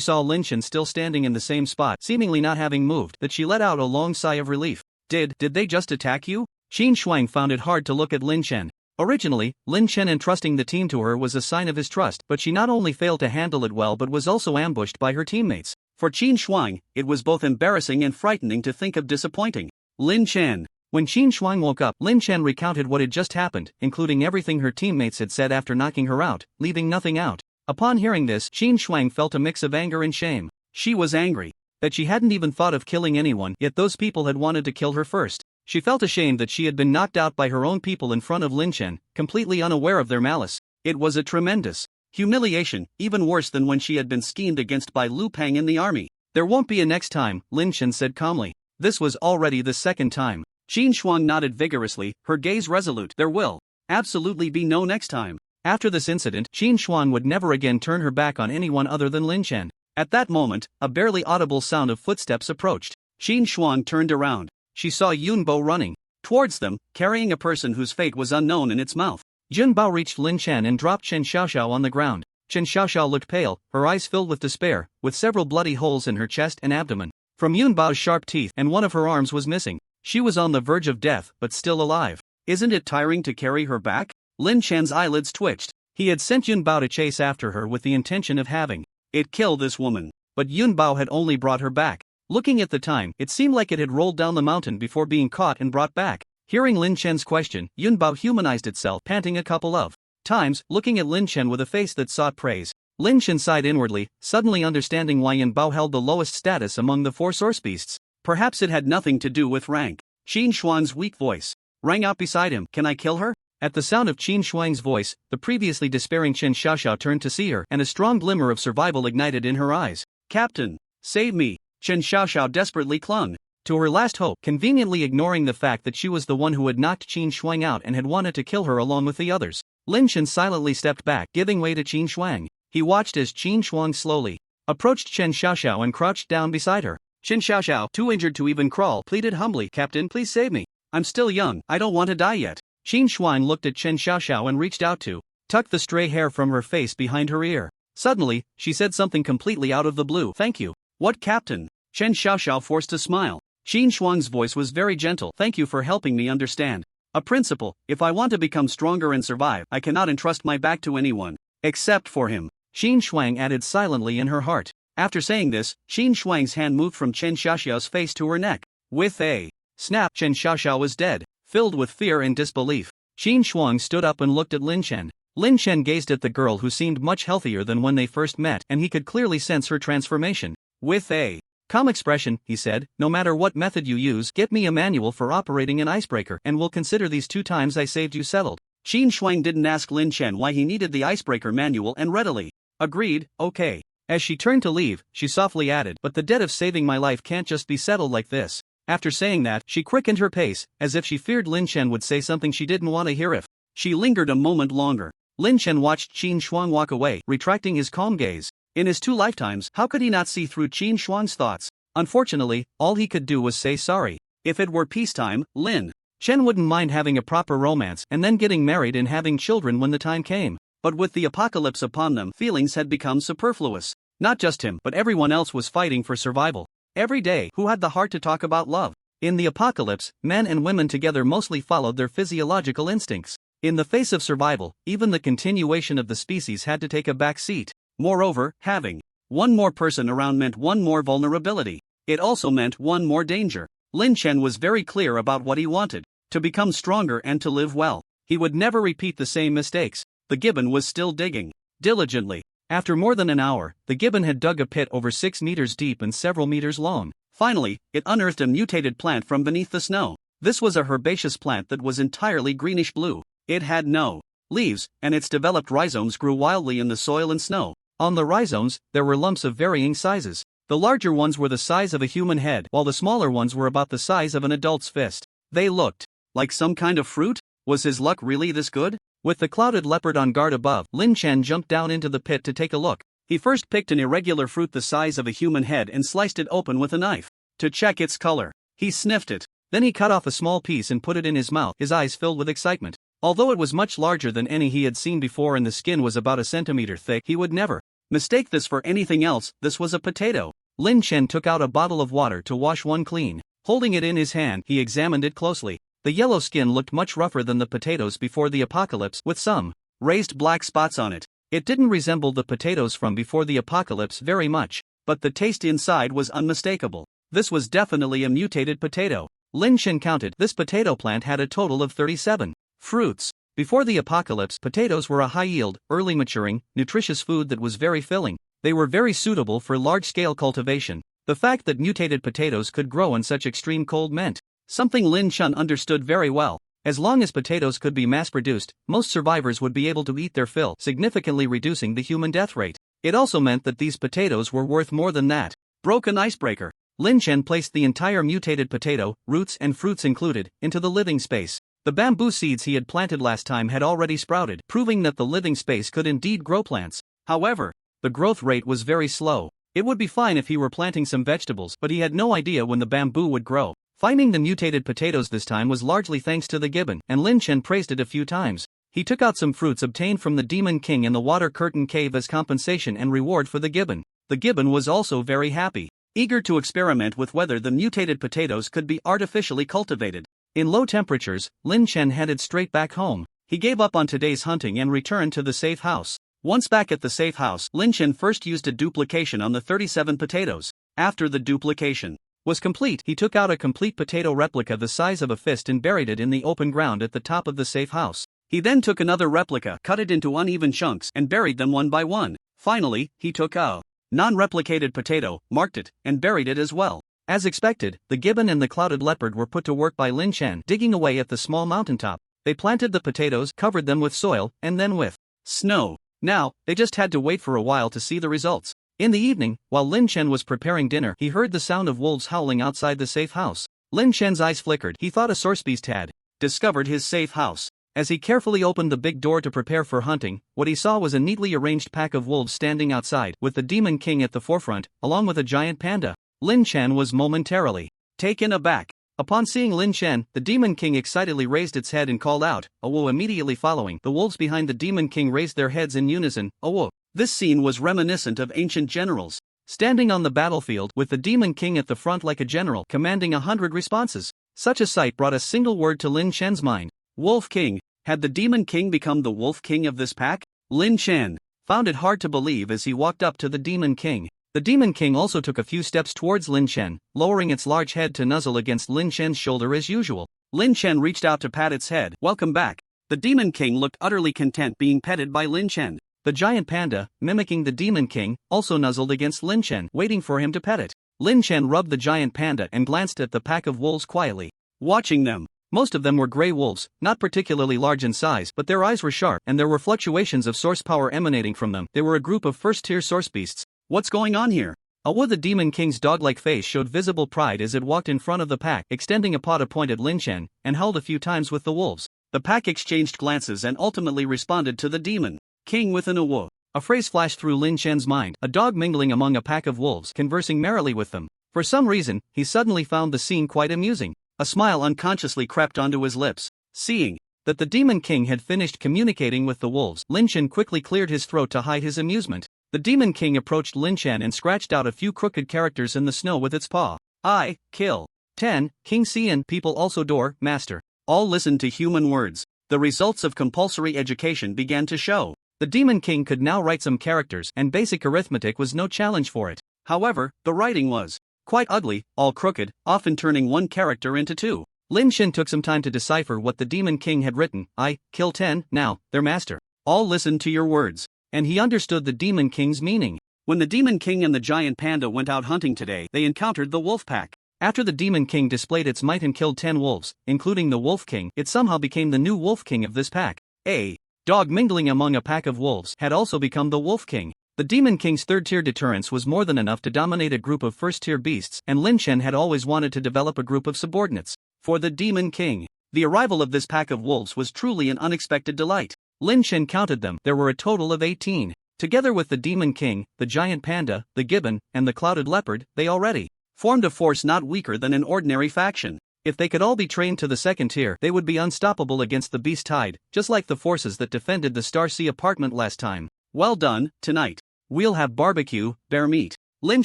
saw Lin Shen still standing in the same spot, seemingly not having moved, that she let out a long sigh of relief. Did they just attack you? Qin Shuang found it hard to look at Lin Shen. Originally, Lin Shen entrusting the team to her was a sign of his trust, but she not only failed to handle it well but was also ambushed by her teammates. For Qin Shuang, it was both embarrassing and frightening to think of disappointing Lin Shen. When Qin Shuang woke up, Lin Shen recounted what had just happened, including everything her teammates had said after knocking her out, leaving nothing out. Upon hearing this, Qin Shuang felt a mix of anger and shame. She was angry that she hadn't even thought of killing anyone, yet those people had wanted to kill her first. She felt ashamed that she had been knocked out by her own people in front of Lin Shen, completely unaware of their malice. It was a tremendous humiliation, even worse than when she had been schemed against by Lu Peng in the army. There won't be a next time, Lin Shen said calmly. This was already the 2nd time. Qin Shuang nodded vigorously, her gaze resolute. There will absolutely be no next time. After this incident, Qin Shuang would never again turn her back on anyone other than Lin Shen. At that moment, a barely audible sound of footsteps approached. Qin Shuang turned around. She saw Yunbao running towards them, carrying a person whose fate was unknown in its mouth. Yunbao reached Lin Shen and dropped Qin Xiaoxiao on the ground. Qin Xiaoxiao looked pale, her eyes filled with despair, with several bloody holes in her chest and abdomen. From Yunbao's sharp teeth, and one of her arms was missing. She was on the verge of death, but still alive. Isn't it tiring to carry her back? Lin Chan's eyelids twitched. He had sent Yun Bao to chase after her with the intention of having it kill this woman. But Yun Bao had only brought her back. Looking at the time, it seemed like it had rolled down the mountain before being caught and brought back. Hearing Lin Chen's question, Yun Bao humanized itself, panting a couple of times, looking at Lin Chen with a face that sought praise. Lin Chen sighed inwardly, suddenly understanding why Yun Bao held the lowest status among the 4 source beasts. Perhaps it had nothing to do with rank. Qin Xuan's weak voice rang out beside him. Can I kill her? At the sound of Qin Shuang's voice, the previously despairing Chen Xiaoxiao turned to see her, and a strong glimmer of survival ignited in her eyes. Captain, save me! Chen Xiaoxiao desperately clung to her last hope, conveniently ignoring the fact that she was the one who had knocked Qin Shuang out and had wanted to kill her along with the others. Lin Chen silently stepped back, giving way to Qin Shuang. He watched as Qin Shuang slowly approached Chen Xiaoxiao and crouched down beside her. Chen Xiaoxiao, too injured to even crawl, pleaded humbly, Captain, please save me. I'm still young, I don't want to die yet. Qin Shuang looked at Chen Xiaoxiao and reached out to tuck the stray hair from her face behind her ear. Suddenly, she said something completely out of the blue. Thank you. What, Captain? Chen Xiaoxiao forced a smile. Qin Shuang's voice was very gentle. Thank you for helping me understand a principle. If I want to become stronger and survive, I cannot entrust my back to anyone except for him. Qin Shuang added silently in her heart. After saying this, Qin Shuang's hand moved from Chen Xiaoxiao's face to her neck. With a snap, Chen Xiaoxiao was dead. Filled with fear and disbelief, Qin Shuang stood up and looked at Lin Chen. Lin Chen gazed at the girl who seemed much healthier than when they first met, and he could clearly sense her transformation. With a calm expression, he said, no matter what method you use, get me a manual for operating an icebreaker, and we'll consider these 2 times I saved you settled. Qin Shuang didn't ask Lin Chen why he needed the icebreaker manual and readily agreed, okay. As she turned to leave, she softly added, but the debt of saving my life can't just be settled like this. After saying that, she quickened her pace, as if she feared Lin Chen would say something she didn't want to hear if she lingered a moment longer. Lin Chen watched Qin Shuang walk away, retracting his calm gaze. In his 2 lifetimes, how could he not see through Qin Shuang's thoughts? Unfortunately, all he could do was say sorry. If it were peacetime, Lin Chen wouldn't mind having a proper romance and then getting married and having children when the time came. But with the apocalypse upon them, feelings had become superfluous. Not just him, but everyone else was fighting for survival. Every day, who had the heart to talk about love? In the apocalypse, men and women together mostly followed their physiological instincts. In the face of survival, even the continuation of the species had to take a back seat. Moreover, having one more person around meant one more vulnerability. It also meant one more danger. Lin Chen was very clear about what he wanted: to become stronger and to live well. He would never repeat the same mistakes. The gibbon was still digging diligently. After more than an hour, the gibbon had dug a pit over 6 meters deep and several meters long. Finally, it unearthed a mutated plant from beneath the snow. This was a herbaceous plant that was entirely greenish-blue. It had no leaves, and its developed rhizomes grew wildly in the soil and snow. On the rhizomes, there were lumps of varying sizes. The larger ones were the size of a human head, while the smaller ones were about the size of an adult's fist. They looked like some kind of fruit? Was his luck really this good? With the clouded leopard on guard above, Lin Chen jumped down into the pit to take a look. He first picked an irregular fruit the size of a human head and sliced it open with a knife to check its color. He sniffed it. Then he cut off a small piece and put it in his mouth, his eyes filled with excitement. Although it was much larger than any he had seen before and the skin was about a centimeter thick, he would never mistake this for anything else. This was a potato. Lin Chen took out a bottle of water to wash one clean. Holding it in his hand, he examined it closely. The yellow skin looked much rougher than the potatoes before the apocalypse, with some raised black spots on it. It didn't resemble the potatoes from before the apocalypse very much, but the taste inside was unmistakable. This was definitely a mutated potato. Lin Chen counted. This potato plant had a total of 37 fruits. Before the apocalypse, potatoes were a high-yield, early maturing, nutritious food that was very filling. They were very suitable for large-scale cultivation. The fact that mutated potatoes could grow in such extreme cold meant something Lin Chen understood very well. As long as potatoes could be mass-produced, most survivors would be able to eat their fill, significantly reducing the human death rate. It also meant that these potatoes were worth more than that. Broken icebreaker. Lin Chen placed the entire mutated potato, roots and fruits included, into the living space. The bamboo seeds he had planted last time had already sprouted, proving that the living space could indeed grow plants. However, the growth rate was very slow. It would be fine if he were planting some vegetables, but he had no idea when the bamboo would grow. Finding the mutated potatoes this time was largely thanks to the gibbon, and Lin Chen praised it a few times. He took out some fruits obtained from the Demon King in the Water Curtain Cave as compensation and reward for the gibbon. The gibbon was also very happy, eager to experiment with whether the mutated potatoes could be artificially cultivated. In low temperatures, Lin Chen headed straight back home. He gave up on today's hunting and returned to the safe house. Once back at the safe house, Lin Chen first used a duplication on the 37 potatoes. After the duplication was complete, he took out a complete potato replica the size of a fist and buried it in the open ground at the top of the safe house. He then took another replica, cut it into uneven chunks, and buried them one by one. Finally, he took a non-replicated potato, marked it, and buried it as well. As expected, the gibbon and the clouded leopard were put to work by Lin Chen, digging away at the small mountaintop. They planted the potatoes, covered them with soil, and then with snow. Now, they just had to wait for a while to see the results. In the evening, while Lin Chen was preparing dinner, he heard the sound of wolves howling outside the safe house. Lin Chen's eyes flickered. He thought a source beast had discovered his safe house. As he carefully opened the big door to prepare for hunting, what he saw was a neatly arranged pack of wolves standing outside, with the Demon King at the forefront, along with a giant panda. Lin Chen was momentarily taken aback. Upon seeing Lin Chen, the Demon King excitedly raised its head and called out, "Awo!" Immediately following, the wolves behind the Demon King raised their heads in unison, "Awo!" This scene was reminiscent of ancient generals standing on the battlefield, with the Demon King at the front like a general, commanding 100 responses. Such a sight brought a single word to Lin Chen's mind: Wolf King. Had the Demon King become the Wolf King of this pack? Lin Chen found it hard to believe as he walked up to the Demon King. The Demon King also took a few steps towards Lin Chen, lowering its large head to nuzzle against Lin Chen's shoulder as usual. Lin Chen reached out to pat its head. "Welcome back." The Demon King looked utterly content being petted by Lin Chen. The giant panda, mimicking the Demon King, also nuzzled against Lin Chen, waiting for him to pet it. Lin Chen rubbed the giant panda and glanced at the pack of wolves quietly, watching them. Most of them were gray wolves, not particularly large in size, but their eyes were sharp, and there were fluctuations of source power emanating from them. They were a group of first-tier source beasts. "What's going on here?" Awo! The Demon King's dog-like face showed visible pride as it walked in front of the pack, extending a paw to point at Lin Chen, and held a few times with the wolves. The pack exchanged glances and ultimately responded to the Demon King with an "Awo!" A phrase flashed through Lin Chen's mind: a dog mingling among a pack of wolves, conversing merrily with them. For some reason, he suddenly found the scene quite amusing. A smile unconsciously crept onto his lips. Seeing that the Demon King had finished communicating with the wolves, Lin Chen quickly cleared his throat to hide his amusement. The Demon King approached Lin Chen and scratched out a few crooked characters in the snow with its paw. "I, kill. 10, King Cian, people also door, master." All listened to human words. The results of compulsory education began to show. The Demon King could now write some characters, and basic arithmetic was no challenge for it. However, the writing was quite ugly, all crooked, often turning one character into two. Lin Chen took some time to decipher what the Demon King had written. "I, kill 10, now, their master." All listened to your words, and he understood the Demon King's meaning. When the Demon King and the giant panda went out hunting today, they encountered the wolf pack. After the Demon King displayed its might and killed 10 wolves, including the Wolf King, it somehow became the new Wolf King of this pack. A dog mingling among a pack of wolves had also become the Wolf King. The Demon King's third-tier deterrence was more than enough to dominate a group of first-tier beasts, and Lin Chen had always wanted to develop a group of subordinates. For the Demon King, the arrival of this pack of wolves was truly an unexpected delight. Lin Chen counted them. There were a total of 18. Together with the Demon King, the giant panda, the gibbon, and the clouded leopard, they already formed a force not weaker than an ordinary faction. If they could all be trained to the second tier, they would be unstoppable against the beast tide, just like the forces that defended the Star Sea apartment last time. "Well done. Tonight we'll have barbecue, bear meat," Lin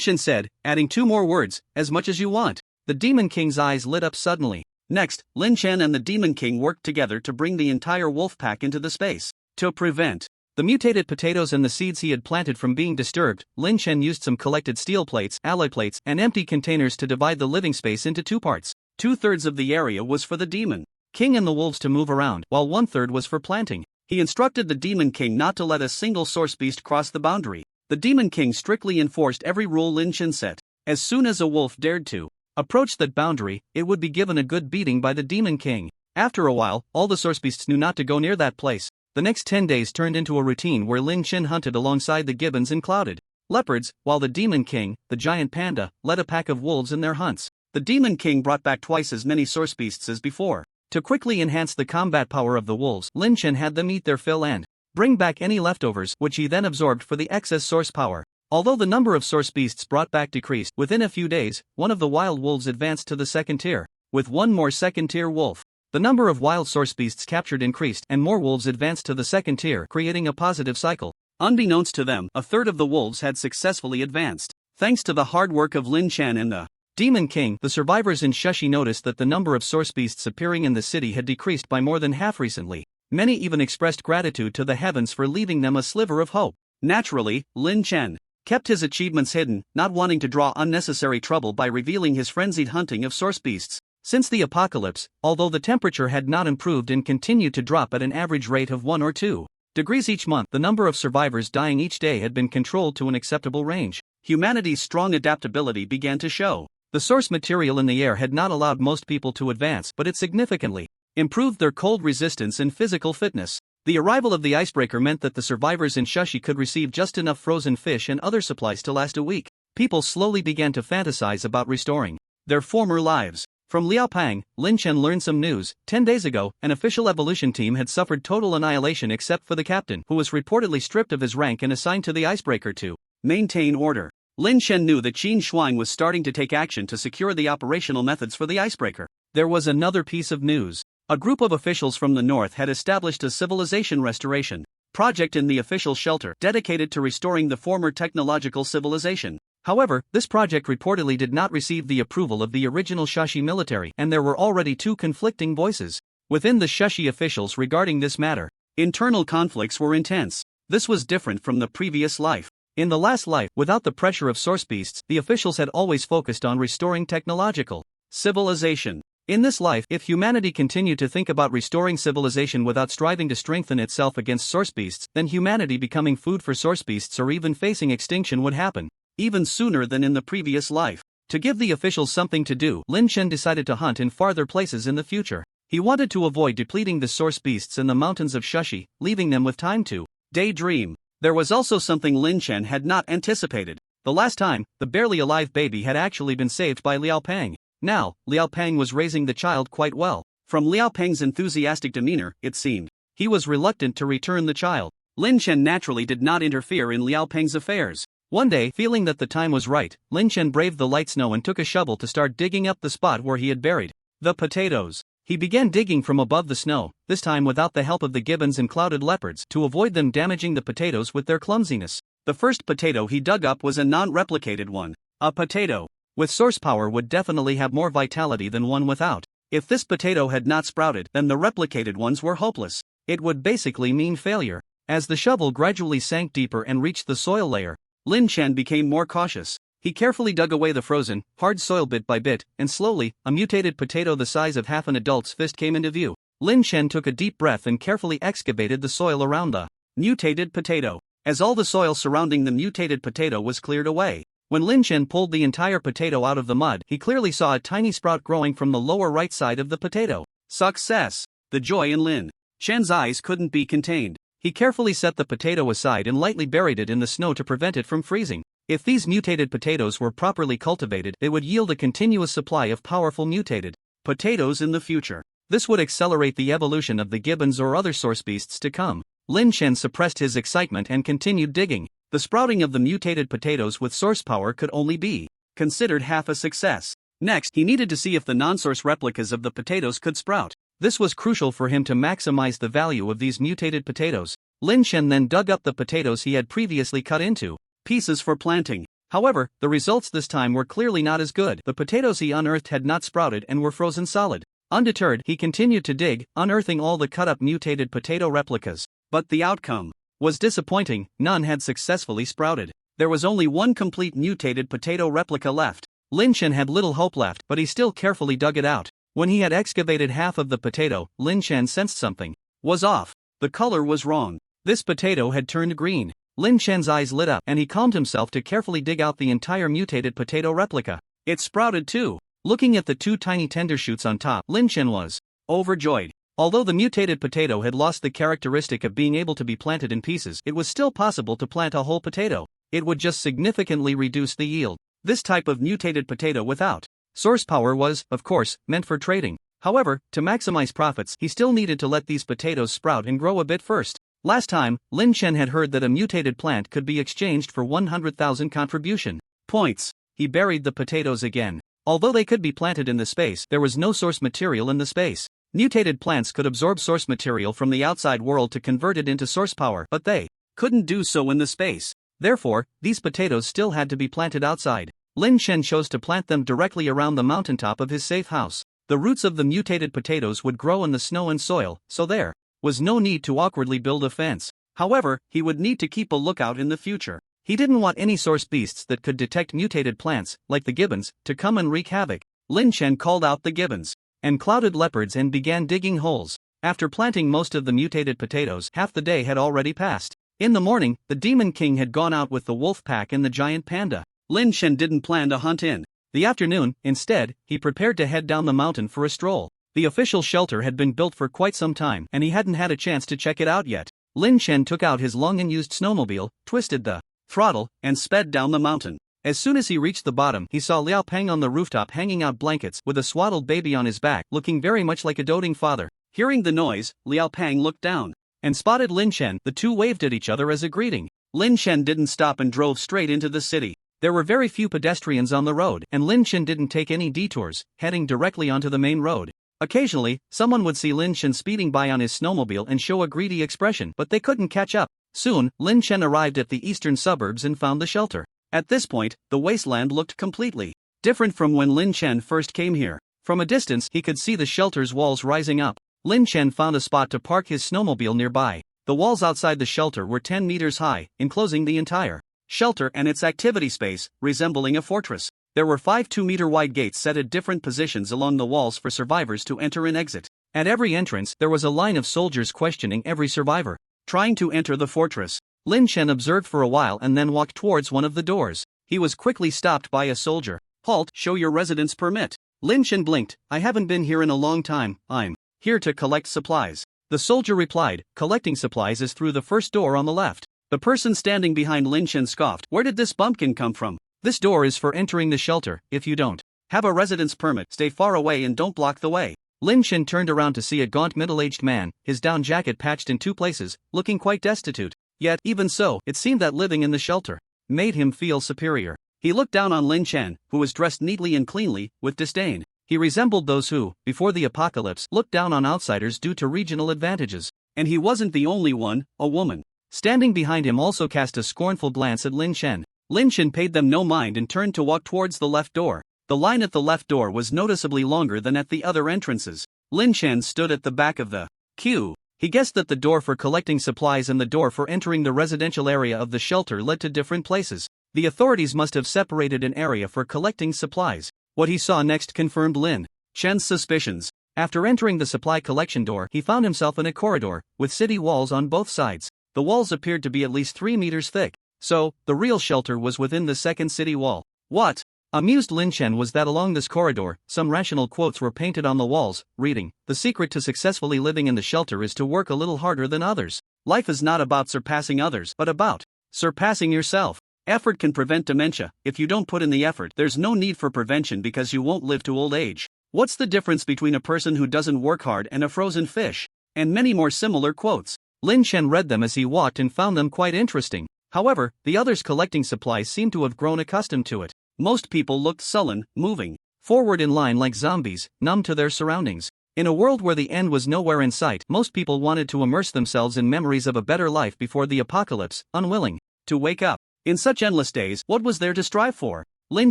Chen said, adding 2 more words: "as much as you want." The Demon King's eyes lit up suddenly. Next, Lin Chen and the Demon King worked together to bring the entire wolf pack into the space. To prevent the mutated potatoes and the seeds he had planted from being disturbed, Lin Chen used some collected steel plates, alloy plates, and empty containers to divide the living space into 2 parts. 2/3 of the area was for the Demon King and the wolves to move around, while 1/3 was for planting. He instructed the Demon King not to let a single source beast cross the boundary. The Demon King strictly enforced every rule Lin Chen set. As soon as a wolf dared to approach that boundary, it would be given a good beating by the Demon King. After a while, all the source beasts knew not to go near that place. The next 10 days turned into a routine where Lin Chen hunted alongside the gibbons and clouded leopards, while the Demon King, the giant panda, led a pack of wolves in their hunts. The Demon King brought back twice as many source beasts as before. To quickly enhance the combat power of the wolves, Lin Chen had them eat their fill and bring back any leftovers, which he then absorbed for the excess source power. Although the number of source beasts brought back decreased, within a few days, one of the wild wolves advanced to the second tier. With one more second-tier wolf, the number of wild source beasts captured increased, and more wolves advanced to the second tier, creating a positive cycle. Unbeknownst to them, a third of the wolves had successfully advanced. Thanks to the hard work of Lin Chen and the Demon King, the survivors in Shushi noticed that the number of source beasts appearing in the city had decreased by more than half recently. Many even expressed gratitude to the heavens for leaving them a sliver of hope. Naturally, Lin Chen kept his achievements hidden, not wanting to draw unnecessary trouble by revealing his frenzied hunting of source beasts. Since the apocalypse, although the temperature had not improved and continued to drop at an average rate of 1 or 2 degrees each month, the number of survivors dying each day had been controlled to an acceptable range. Humanity's strong adaptability began to show. The source material in the air had not allowed most people to advance, but it significantly improved their cold resistance and physical fitness. The arrival of the icebreaker meant that the survivors in Shushi could receive just enough frozen fish and other supplies to last a week. People slowly began to fantasize about restoring their former lives. From Liaopang, Lin Chen learned some news. 10 days ago, an official evolution team had suffered total annihilation except for the captain, who was reportedly stripped of his rank and assigned to the icebreaker to maintain order. Lin Chen knew that Qin Shuang was starting to take action to secure the operational methods for the icebreaker. There was another piece of news. A group of officials from the north had established a civilization restoration project in the official shelter dedicated to restoring the former technological civilization. However, this project reportedly did not receive the approval of the original Shashi military, and there were already 2 conflicting voices within the Shashi officials regarding this matter. Internal conflicts were intense. This was different from the previous life. In the last life, without the pressure of source beasts, the officials had always focused on restoring technological civilization. In this life, if humanity continued to think about restoring civilization without striving to strengthen itself against source beasts, then humanity becoming food for source beasts or even facing extinction would happen even sooner than in the previous life. To give the officials something to do, Lin Chen decided to hunt in farther places in the future. He wanted to avoid depleting the source beasts in the mountains of Shushi, leaving them with time to daydream. There was also something Lin Chen had not anticipated. The last time, the barely alive baby had actually been saved by Liao Pang. Now, Liao Pang was raising the child quite well. From Liao Pang's enthusiastic demeanor, it seemed he was reluctant to return the child. Lin Chen naturally did not interfere in Liao Pang's affairs. One day, feeling that the time was right, Lin Chen braved the light snow and took a shovel to start digging up the spot where he had buried the potatoes. He began digging from above the snow, this time without the help of the gibbons and clouded leopards, to avoid them damaging the potatoes with their clumsiness. The first potato he dug up was a non-replicated one. A potato with source power would definitely have more vitality than one without. If this potato had not sprouted, then the replicated ones were hopeless. It would basically mean failure. As the shovel gradually sank deeper and reached the soil layer, Lin Chen became more cautious. He carefully dug away the frozen, hard soil bit by bit, and slowly, a mutated potato the size of half an adult's fist came into view. Lin Chen took a deep breath and carefully excavated the soil around the mutated potato. As all the soil surrounding the mutated potato was cleared away, when Lin Chen pulled the entire potato out of the mud, he clearly saw a tiny sprout growing from the lower right side of the potato. Success! The joy in Lin Chen's eyes couldn't be contained. He carefully set the potato aside and lightly buried it in the snow to prevent it from freezing. If these mutated potatoes were properly cultivated, they would yield a continuous supply of powerful mutated potatoes in the future. This would accelerate the evolution of the gibbons or other source beasts to come. Lin Chen suppressed his excitement and continued digging. The sprouting of the mutated potatoes with source power could only be considered half a success. Next, he needed to see if the non-source replicas of the potatoes could sprout. This was crucial for him to maximize the value of these mutated potatoes. Lin Chen then dug up the potatoes he had previously cut into pieces for planting. However, the results this time were clearly not as good. The potatoes he unearthed had not sprouted and were frozen solid. Undeterred, he continued to dig, unearthing all the cut-up mutated potato replicas. But the outcome was disappointing. None had successfully sprouted. There was only one complete mutated potato replica left. Lin Chen had little hope left, but he still carefully dug it out. When he had excavated half of the potato, Lin Chen sensed something was off. The color was wrong. This potato had turned green. Lin Chen's eyes lit up, and he calmed himself to carefully dig out the entire mutated potato replica. It sprouted too. Looking at the 2 tiny tender shoots on top, Lin Chen was overjoyed. Although the mutated potato had lost the characteristic of being able to be planted in pieces, it was still possible to plant a whole potato. It would just significantly reduce the yield. This type of mutated potato without source power was, of course, meant for trading. However, to maximize profits, he still needed to let these potatoes sprout and grow a bit first. Last time, Lin Chen had heard that a mutated plant could be exchanged for 100,000 contribution points. He buried the potatoes again. Although they could be planted in the space, there was no source material in the space. Mutated plants could absorb source material from the outside world to convert it into source power, but they couldn't do so in the space. Therefore, these potatoes still had to be planted outside. Lin Chen chose to plant them directly around the mountaintop of his safe house. The roots of the mutated potatoes would grow in the snow and soil, so there was no need to awkwardly build a fence. However, he would need to keep a lookout in the future. He didn't want any source beasts that could detect mutated plants, like the gibbons, to come and wreak havoc. Lin Chen called out the gibbons and clouded leopards and began digging holes. After planting most of the mutated potatoes, half the day had already passed. In the morning, the Demon King had gone out with the wolf pack and the giant panda. Lin Chen didn't plan to hunt in the afternoon. Instead, he prepared to head down the mountain for a stroll. The official shelter had been built for quite some time, and he hadn't had a chance to check it out yet. Lin Chen took out his long-unused snowmobile, twisted the throttle, and sped down the mountain. As soon as he reached the bottom, he saw Liao Peng on the rooftop hanging out blankets with a swaddled baby on his back, looking very much like a doting father. Hearing the noise, Liao Peng looked down and spotted Lin Chen. The two waved at each other as a greeting. Lin Chen didn't stop and drove straight into the city. There were very few pedestrians on the road, and Lin Chen didn't take any detours, heading directly onto the main road. Occasionally, someone would see Lin Chen speeding by on his snowmobile and show a greedy expression, but they couldn't catch up. Soon, Lin Chen arrived at the eastern suburbs and found the shelter. At this point, the wasteland looked completely different from when Lin Chen first came here. From a distance, he could see the shelter's walls rising up. Lin Chen found a spot to park his snowmobile nearby. The walls outside the shelter were 10 meters high, enclosing the entire shelter and its activity space, resembling a fortress. There were 5 2-meter-wide gates set at different positions along the walls for survivors to enter and exit. At every entrance, there was a line of soldiers questioning every survivor trying to enter the fortress. Lin Chen observed for a while and then walked towards one of the doors. He was quickly stopped by a soldier. "Halt, show your residence permit." Lin Chen blinked. "I haven't been here in a long time. I'm here to collect supplies." The soldier replied, "Collecting supplies is through the first door on the left." The person standing behind Lin Chen scoffed. "Where did this bumpkin come from? This door is for entering the shelter. If you don't have a residence permit, stay far away and don't block the way." Lin Chen turned around to see a gaunt middle-aged man, his down jacket patched in 2 places, looking quite destitute. Yet, even so, it seemed that living in the shelter made him feel superior. He looked down on Lin Chen, who was dressed neatly and cleanly, with disdain. He resembled those who, before the apocalypse, looked down on outsiders due to regional advantages. And he wasn't the only one. A woman standing behind him also cast a scornful glance at Lin Chen. Lin Chen paid them no mind and turned to walk towards the left door. The line at the left door was noticeably longer than at the other entrances. Lin Chen stood at the back of the queue. He guessed that the door for collecting supplies and the door for entering the residential area of the shelter led to different places. The authorities must have separated an area for collecting supplies. What he saw next confirmed Lin Chen's suspicions. After entering the supply collection door, he found himself in a corridor, with city walls on both sides. The walls appeared to be at least 3 meters thick. So, the real shelter was within the second city wall. What? Amused Lin Chen was that along this corridor, some rational quotes were painted on the walls, reading, "The secret to successfully living in the shelter is to work a little harder than others. Life is not about surpassing others, but about surpassing yourself. Effort can prevent dementia. If you don't put in the effort, there's no need for prevention because you won't live to old age. What's the difference between a person who doesn't work hard and a frozen fish?" And many more similar quotes. Lin Chen read them as he walked and found them quite interesting. However, the others collecting supplies seemed to have grown accustomed to it. Most people looked sullen, moving forward in line like zombies, numb to their surroundings. In a world where the end was nowhere in sight, most people wanted to immerse themselves in memories of a better life before the apocalypse, unwilling to wake up. In such endless days, what was there to strive for? Lin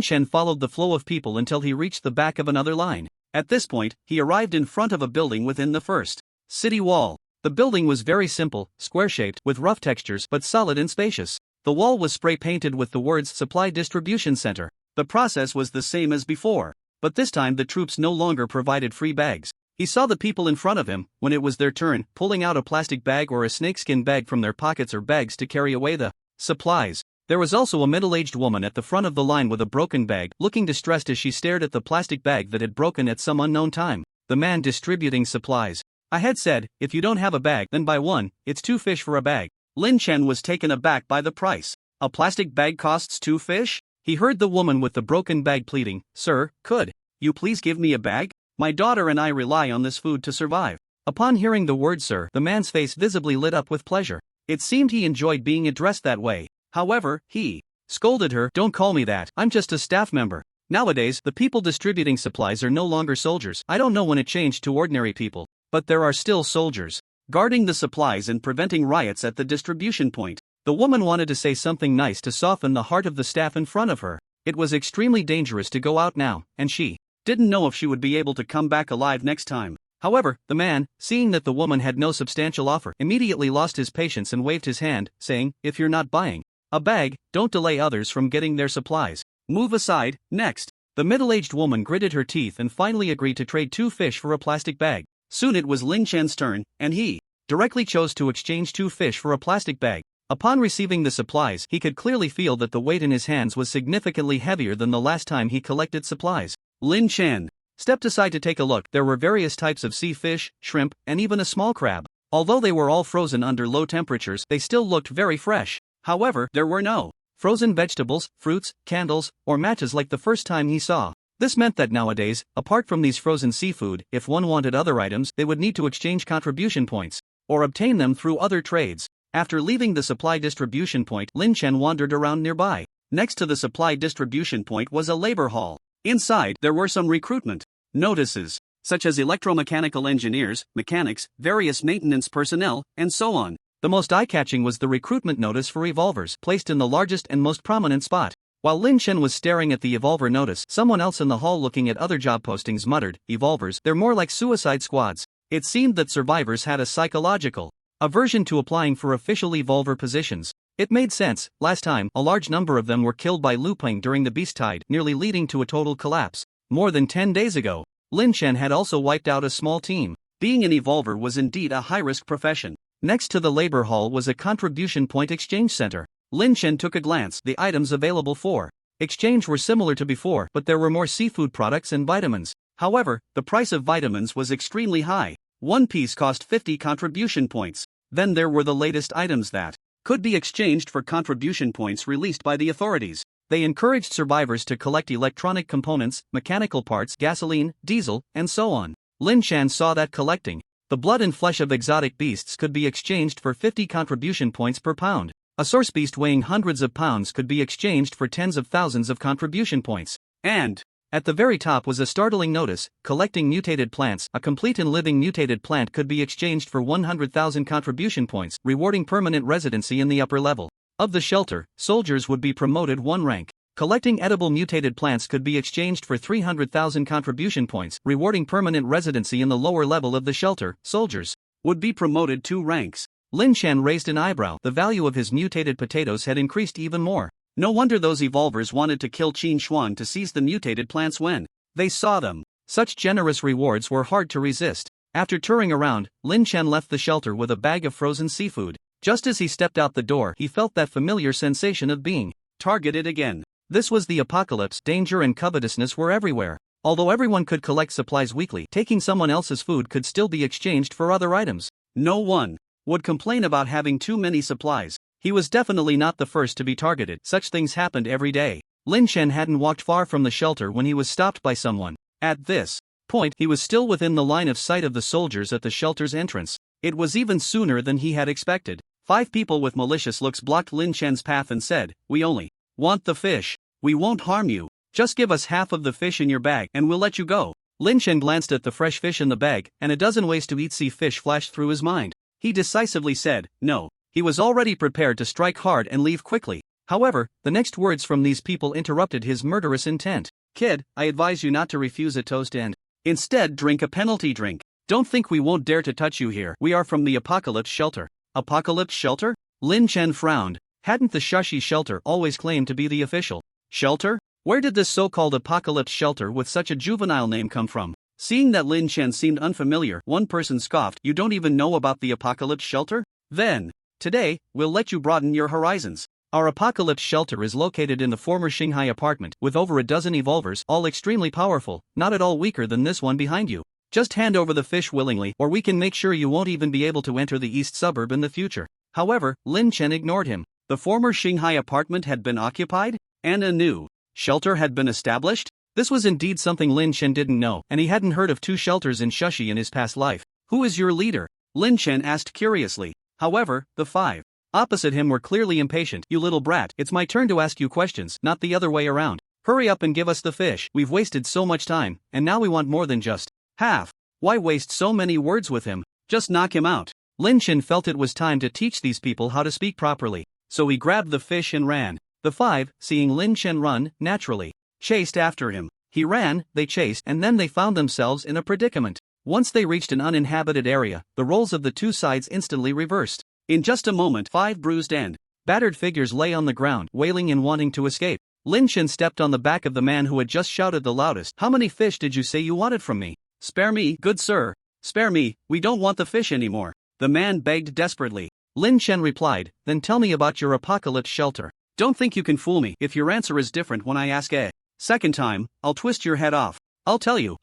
Chen followed the flow of people until he reached the back of another line. At this point, he arrived in front of a building within the first city wall. The building was very simple, square-shaped, with rough textures but solid and spacious. The wall was spray-painted with the words Supply Distribution Center. The process was the same as before, but this time the troops no longer provided free bags. He saw the people in front of him, when it was their turn, pulling out a plastic bag or a snakeskin bag from their pockets or bags to carry away the supplies. There was also a middle-aged woman at the front of the line with a broken bag, looking distressed as she stared at the plastic bag that had broken at some unknown time. The man distributing supplies. "I had said, if you don't have a bag, then buy one. It's 2 fish for a bag." Lin Chen was taken aback by the price. A plastic bag costs 2 fish? He heard the woman with the broken bag pleading, "Sir, could you please give me a bag? My daughter and I rely on this food to survive." Upon hearing the word "sir," the man's face visibly lit up with pleasure. It seemed he enjoyed being addressed that way. However, he scolded her, "Don't call me that, I'm just a staff member." Nowadays, the people distributing supplies are no longer soldiers. I don't know when it changed to ordinary people, but there are still soldiers guarding the supplies and preventing riots at the distribution point. The woman wanted to say something nice to soften the heart of the staff in front of her. It was extremely dangerous to go out now, and she didn't know if she would be able to come back alive next time. However, the man, seeing that the woman had no substantial offer, immediately lost his patience and waved his hand, saying, "If you're not buying a bag, don't delay others from getting their supplies. Move aside." Next, the middle-aged woman gritted her teeth and finally agreed to trade 2 fish for a plastic bag. Soon it was Lin Chen's turn, and he directly chose to exchange 2 fish for a plastic bag. Upon receiving the supplies, he could clearly feel that the weight in his hands was significantly heavier than the last time he collected supplies. Lin Chen stepped aside to take a look. There were various types of sea fish, shrimp, and even a small crab. Although they were all frozen under low temperatures, they still looked very fresh. However, there were no frozen vegetables, fruits, candles, or matches like the first time he saw. This meant that nowadays, apart from these frozen seafood, if one wanted other items, they would need to exchange contribution points or obtain them through other trades. After leaving the supply distribution point, Lin Chen wandered around nearby. Next to the supply distribution point was a labor hall. Inside, there were some recruitment notices, such as electromechanical engineers, mechanics, various maintenance personnel, and so on. The most eye-catching was the recruitment notice for evolvers, placed in the largest and most prominent spot. While Lin Chen was staring at the evolver notice, someone else in the hall looking at other job postings muttered, "Evolvers, they're more like suicide squads." It seemed that survivors had a psychological aversion to applying for official evolver positions. It made sense. Last time, a large number of them were killed by Luping during the beast tide, nearly leading to a total collapse. More than 10 days ago, Lin Chen had also wiped out a small team. Being an evolver was indeed a high-risk profession. Next to the labor hall was a contribution point exchange center. Lin Chen took a glance. The items available for exchange were similar to before, but there were more seafood products and vitamins. However, the price of vitamins was extremely high. One piece cost 50 contribution points. Then there were the latest items that could be exchanged for contribution points released by the authorities. They encouraged survivors to collect electronic components, mechanical parts, gasoline, diesel, and so on. Lin Chen saw that collecting the blood and flesh of exotic beasts could be exchanged for 50 contribution points per pound. A source beast weighing hundreds of pounds could be exchanged for tens of thousands of contribution points. And at the very top was a startling notice: collecting mutated plants. A complete and living mutated plant could be exchanged for 100,000 contribution points, rewarding permanent residency in the upper level of the shelter. Soldiers would be promoted 1 rank. Collecting edible mutated plants could be exchanged for 300,000 contribution points, rewarding permanent residency in the lower level of the shelter. Soldiers would be promoted 2 ranks. Lin Chen raised an eyebrow. The value of his mutated potatoes had increased even more. No wonder those evolvers wanted to kill Qin Xuan to seize the mutated plants when they saw them. Such generous rewards were hard to resist. After touring around, Lin Chen left the shelter with a bag of frozen seafood. Just as he stepped out the door, he felt that familiar sensation of being targeted again. This was the apocalypse. Danger and covetousness were everywhere. Although everyone could collect supplies weekly, taking someone else's food could still be exchanged for other items. No one would complain about having too many supplies. He was definitely not the first to be targeted. Such things happened every day. Lin Chen hadn't walked far from the shelter when he was stopped by someone. At this point, he was still within the line of sight of the soldiers at the shelter's entrance. It was even sooner than he had expected. 5 people with malicious looks blocked Lin Chen's path and said, "We only want the fish. We won't harm you. Just give us half of the fish in your bag and we'll let you go." Lin Chen glanced at the fresh fish in the bag, and a dozen ways to eat sea fish flashed through his mind. He decisively said, "No." He was already prepared to strike hard and leave quickly. However, the next words from these people interrupted his murderous intent. "Kid, I advise you not to refuse a toast and instead drink a penalty drink. Don't think we won't dare to touch you here. We are from the Apocalypse Shelter." Apocalypse Shelter? Lin Chen frowned. Hadn't the Shashi Shelter always claimed to be the official shelter? Where did this so-called Apocalypse Shelter with such a juvenile name come from? Seeing that Lin Chen seemed unfamiliar, one person scoffed, "You don't even know about the Apocalypse Shelter? Then today, we'll let you broaden your horizons. Our Apocalypse Shelter is located in the former Shanghai apartment, with over a dozen evolvers, all extremely powerful, not at all weaker than this one behind you. Just hand over the fish willingly, or we can make sure you won't even be able to enter the east suburb in the future." However, Lin Chen ignored him. The former Shanghai apartment had been occupied, and a new shelter had been established? This was indeed something Lin Chen didn't know, and he hadn't heard of 2 shelters in Shashi in his past life. "Who is your leader?" Lin Chen asked curiously. However, the 5 opposite him were clearly impatient. "You little brat, it's my turn to ask you questions, not the other way around. Hurry up and give us the fish. We've wasted so much time, and now we want more than just half." Why waste so many words with him? Just knock him out. Lin Chen felt it was time to teach these people how to speak properly, so he grabbed the fish and ran. The 5, seeing Lin Chen run, naturally chased after him. He ran, they chased, and then they found themselves in a predicament. Once they reached an uninhabited area, the roles of the two sides instantly reversed. In just a moment, 5 bruised and battered figures lay on the ground, wailing and wanting to escape. Lin Chen stepped on the back of the man who had just shouted the loudest. "How many fish did you say you wanted from me?" "Spare me, good sir. Spare me, we don't want the fish anymore," the man begged desperately. Lin Chen replied, "Then tell me about your apocalypse shelter. Don't think you can fool me. If your answer is different when I ask a second time, I'll twist your head off. I'll tell you.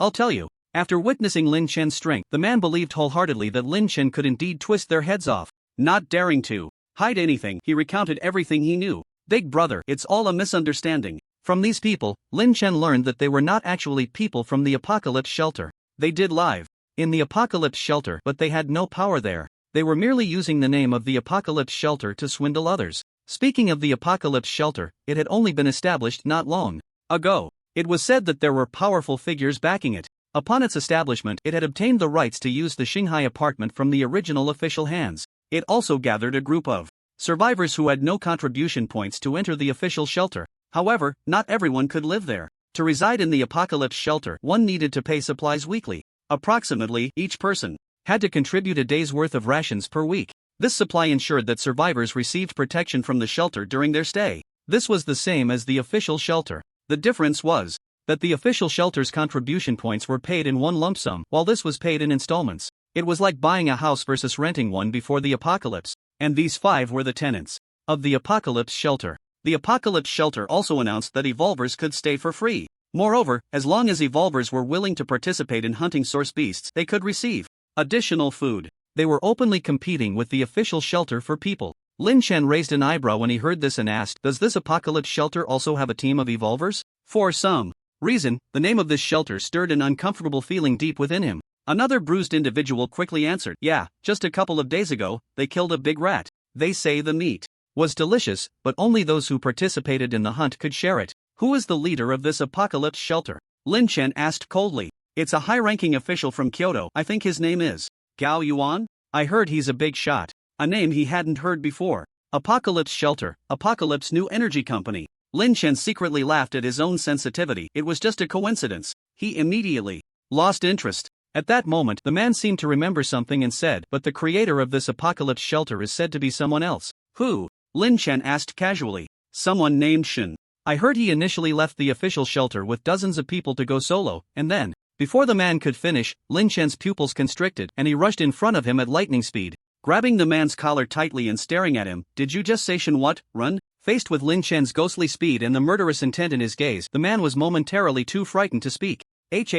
After witnessing Lin Chen's strength, the man believed wholeheartedly that Lin Chen could indeed twist their heads off. Not daring to hide anything, he recounted everything he knew. "Big brother, it's all a misunderstanding." From these people, Lin Chen learned that they were not actually people from the apocalypse shelter. They did live in the apocalypse shelter, but they had no power there. They were merely using the name of the apocalypse shelter to swindle others. Speaking of the apocalypse shelter, it had only been established not long ago. It was said that there were powerful figures backing it. Upon its establishment, it had obtained the rights to use the Shanghai apartment from the original official hands. It also gathered a group of survivors who had no contribution points to enter the official shelter. However, not everyone could live there. To reside in the apocalypse shelter, one needed to pay supplies weekly. Approximately, each person had to contribute a day's worth of rations per week. This supply ensured that survivors received protection from the shelter during their stay. This was the same as the official shelter. The difference was that the official shelter's contribution points were paid in one lump sum, while this was paid in installments. It was like buying a house versus renting one before the apocalypse. And these 5 were the tenants of the apocalypse shelter. The apocalypse shelter also announced that evolvers could stay for free. Moreover, as long as evolvers were willing to participate in hunting source beasts, they could receive additional food. They were openly competing with the official shelter for people. Lin Chen raised an eyebrow when he heard this and asked, "Does this apocalypse shelter also have a team of evolvers?" For some reason, the name of this shelter stirred an uncomfortable feeling deep within him. Another bruised individual quickly answered, "Yeah, just a couple of days ago, they killed a big rat. They say the meat was delicious, but only those who participated in the hunt could share it." "Who is the leader of this apocalypse shelter?" Lin Chen asked coldly. "It's a high-ranking official from Kyoto. I think his name is Gao Yuan. I heard he's a big shot." A name he hadn't heard before. Apocalypse Shelter, Apocalypse New Energy Company. Lin Chen secretly laughed at his own sensitivity. It was just a coincidence. He immediately lost interest. At that moment, the man seemed to remember something and said, "But the creator of this apocalypse shelter is said to be someone else." "Who?" Lin Chen asked casually. "Someone named Shen. I heard he initially left the official shelter with dozens of people to go solo, and then, before the man could finish, Lin Chen's pupils constricted and he rushed in front of him at lightning speed. Grabbing the man's collar tightly and staring at him, "Did you just say Shen what? Run?" Faced with Lin Chen's ghostly speed and the murderous intent in his gaze, the man was momentarily too frightened to speak. H.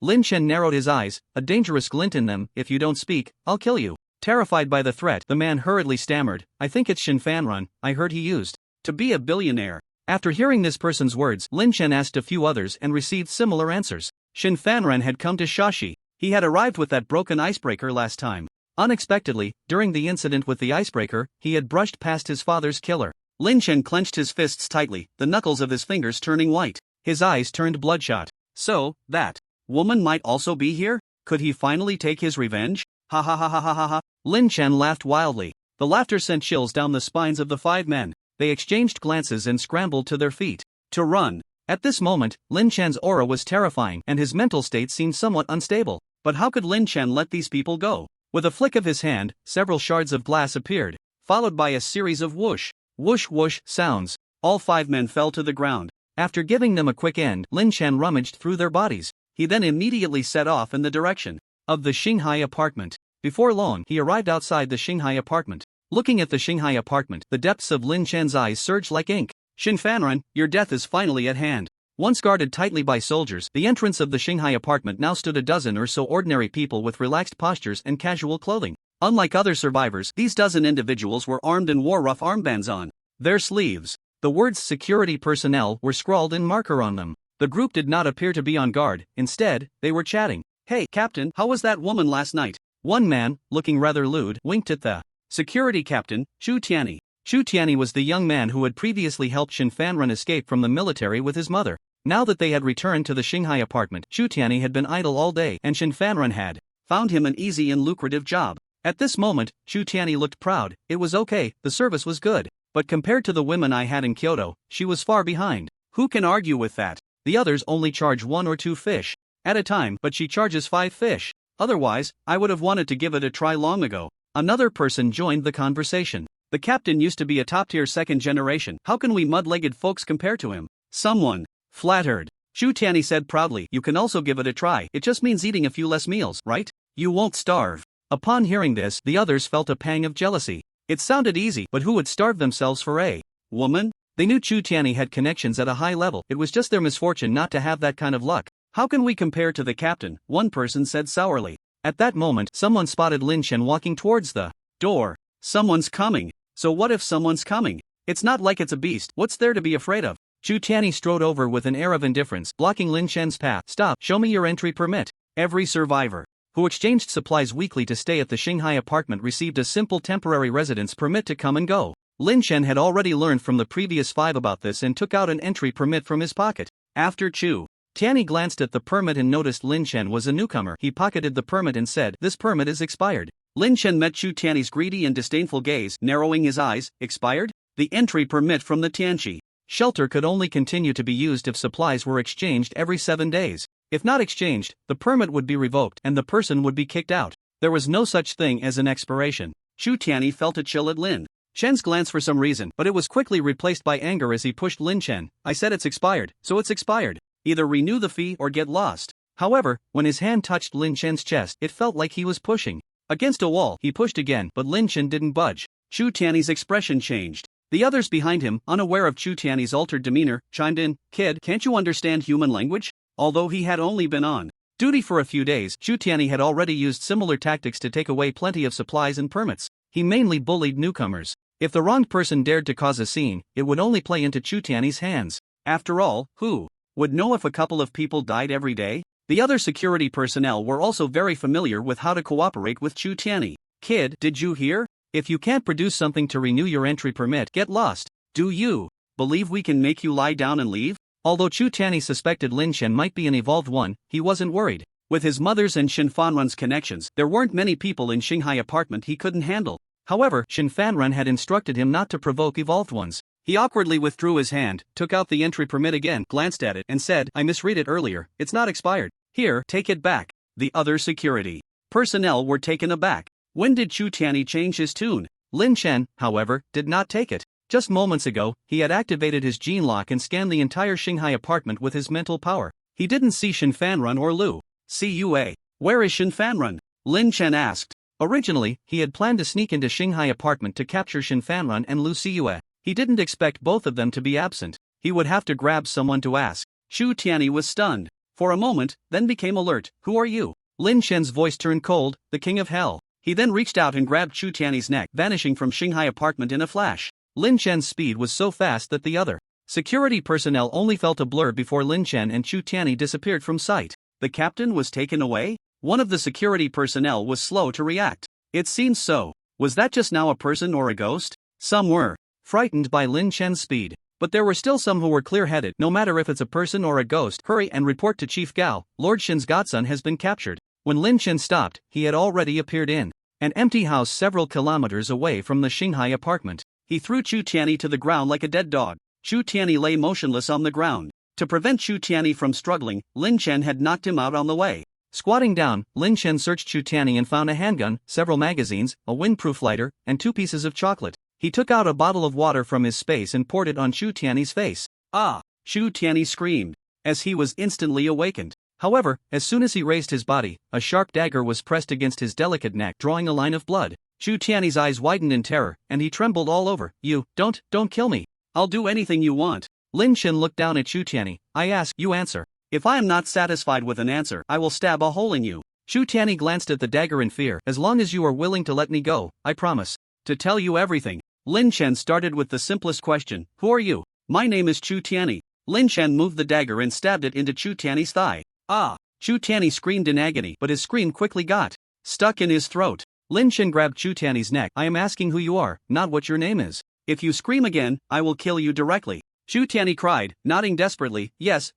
Lin Chen narrowed his eyes, a dangerous glint in them. "If you don't speak, I'll kill you." Terrified by the threat, the man hurriedly stammered, "I think it's Shen Fanrun. I heard he used to be a billionaire." After hearing this person's words, Lin Chen asked a few others and received similar answers. Shen Fanran had come to Shashi. He had arrived with that broken icebreaker last time. Unexpectedly, during the incident with the icebreaker, he had brushed past his father's killer. Lin Chen clenched his fists tightly, the knuckles of his fingers turning white. His eyes turned bloodshot. So, that woman might also be here? Could he finally take his revenge? Ha ha ha ha ha ha ha. Lin Chen laughed wildly. The laughter sent chills down the spines of the 5 men. They exchanged glances and scrambled to their feet to run. At this moment, Lin Chen's aura was terrifying and his mental state seemed somewhat unstable. But how could Lin Chen let these people go? With a flick of his hand, several shards of glass appeared, followed by a series of whoosh, whoosh whoosh sounds. All 5 men fell to the ground. After giving them a quick end, Lin Chen rummaged through their bodies. He then immediately set off in the direction of the Shanghai apartment. Before long, he arrived outside the Shanghai apartment. Looking at the Shanghai apartment, the depths of Lin Chen's eyes surged like ink. "Shen Fanran, your death is finally at hand." Once guarded tightly by soldiers, the entrance of the Shanghai apartment now stood a dozen or so ordinary people with relaxed postures and casual clothing. Unlike other survivors, these dozen individuals were armed and wore rough armbands on their sleeves. The words "security personnel" were scrawled in marker on them. The group did not appear to be on guard. Instead, they were chatting. "Hey, Captain, how was that woman last night?" One man, looking rather lewd, winked at the security captain, Chu Tianyi. Chu Tianyi was the young man who had previously helped Shen Fanrun escape from the military with his mother. Now that they had returned to the Shanghai apartment, Chu Tianyi had been idle all day and Shen Fanrun had found him an easy and lucrative job. At this moment, Chu Tianyi looked proud. "It was okay, the service was good. But compared to the women I had in Kyoto, she was far behind." "Who can argue with that? The others only charge 1 or 2 fish. at a time, but she charges 5 fish. Otherwise, I would have wanted to give it a try long ago. Another person joined the conversation. The captain used to be a top-tier second generation. How can we mud-legged folks compare to him? Someone flattered. Chu Tianyi said proudly, you can also give it a try. It just means eating a few less meals, right? You won't starve. Upon hearing this, the others felt a pang of jealousy. It sounded easy, but who would starve themselves for a woman? They knew Chu Tianyi had connections at a high level. It was just their misfortune not to have that kind of luck. How can we compare to the captain? One person said sourly. At that moment, someone spotted Lin Chen walking towards the door. Someone's coming. So what if someone's coming? It's not like it's a beast. What's there to be afraid of? Chu Tianyi strode over with an air of indifference, blocking Lin Chen's path. Stop, show me your entry permit. Every survivor who exchanged supplies weekly to stay at the Shanghai apartment received a simple temporary residence permit to come and go. Lin Chen had already learned from the previous 5 about this and took out an entry permit from his pocket. After Chu Tianyi glanced at the permit and noticed Lin Chen was a newcomer, he pocketed the permit and said, this permit is expired. Lin Chen met Chu Tianyi's greedy and disdainful gaze, narrowing his eyes. Expired? The entry permit from the Tianqi shelter could only continue to be used if supplies were exchanged every 7 days. If not exchanged, the permit would be revoked and the person would be kicked out. There was no such thing as an expiration. Chu Tianyi felt a chill at Lin Chen's glance for some reason, but it was quickly replaced by anger as he pushed Lin Chen. I said it's expired, so it's expired. Either renew the fee or get lost. However, when his hand touched Lin Chen's chest, it felt like he was pushing against a wall. He pushed again, but Lin Chen didn't budge. Chu Tianyi's expression changed. The others behind him, unaware of Chu Tianyi's altered demeanor, chimed in, Kid, can't you understand human language? Although he had only been on duty for a few days, Chu Tianyi had already used similar tactics to take away plenty of supplies and permits. He mainly bullied newcomers. If the wronged person dared to cause a scene, it would only play into Chu Tianyi's hands. After all, who would know if a couple of people died every day? The other security personnel were also very familiar with how to cooperate with Chu Tianyi. Kid, did you hear? If you can't produce something to renew your entry permit, get lost. Do you believe we can make you lie down and leave? Although Chu Tianyi suspected Lin Chen might be an evolved one, he wasn't worried. With his mother's and Shin Fanrun's connections, there weren't many people in Shanghai apartment he couldn't handle. However, Shin Fanrun had instructed him not to provoke evolved ones. He awkwardly withdrew his hand, took out the entry permit again, glanced at it, and said, I misread it earlier, it's not expired. Here, take it back. The other security personnel were taken aback. When did Chu Tianyi change his tune? Lin Chen, however, did not take it. Just moments ago, he had activated his gene lock and scanned the entire Shanghai apartment with his mental power. He didn't see Shin Fanrun or Lu Cua. Where is Shin Fanrun? Lin Chen asked. Originally, he had planned to sneak into Shanghai apartment to capture Shin Fanrun and Lu Cua. He didn't expect both of them to be absent. He would have to grab someone to ask. Chu Tianyi was stunned. For a moment, then became alert. Who are you? Lin Chen's voice turned cold, the king of hell. He then reached out and grabbed Chu Tianyi's neck, vanishing from Shanghai apartment in a flash. Lin Chen's speed was so fast that the other security personnel only felt a blur before Lin Chen and Chu Tianyi disappeared from sight. The captain was taken away? One of the security personnel was slow to react. It seems so. Was that just now a person or a ghost? Some were frightened by Lin Chen's speed, but there were still some who were clear-headed. No matter if it's a person or a ghost, hurry and report to Chief Gao. Lord Shin's godson has been captured. When Lin Chen stopped, he had already appeared in an empty house several kilometers away from the Shanghai apartment. He threw Chu Tianyi to the ground like a dead dog. Chu Tianyi lay motionless on the ground. To prevent Chu Tianyi from struggling, Lin Chen had knocked him out on the way. Squatting down, Lin Chen searched Chu Tianyi and found a handgun, several magazines, a windproof lighter, and 2 pieces of chocolate. He took out a bottle of water from his space and poured it on Chu Tianyi's face. Ah! Chu Tianyi screamed, as he was instantly awakened. However, as soon as he raised his body, a sharp dagger was pressed against his delicate neck, drawing a line of blood. Chu Tianyi's eyes widened in terror, and he trembled all over. You, don't kill me. I'll do anything you want. Lin Chen looked down at Chu Tianyi. I ask, you answer. If I am not satisfied with an answer, I will stab a hole in you. Chu Tianyi glanced at the dagger in fear. As long as you are willing to let me go, I promise to tell you everything. Lin Chen started with the simplest question. Who are you? My name is Chu Tianyi. Lin Chen moved the dagger and stabbed it into Chu Tianyi's thigh. Ah! Chu Tianyi screamed in agony, but his scream quickly got stuck in his throat. Lin Chen grabbed Chu Tianyi's neck. I am asking who you are, not what your name is. If you scream again, I will kill you directly. Chu Tianyi cried, nodding desperately. Yes,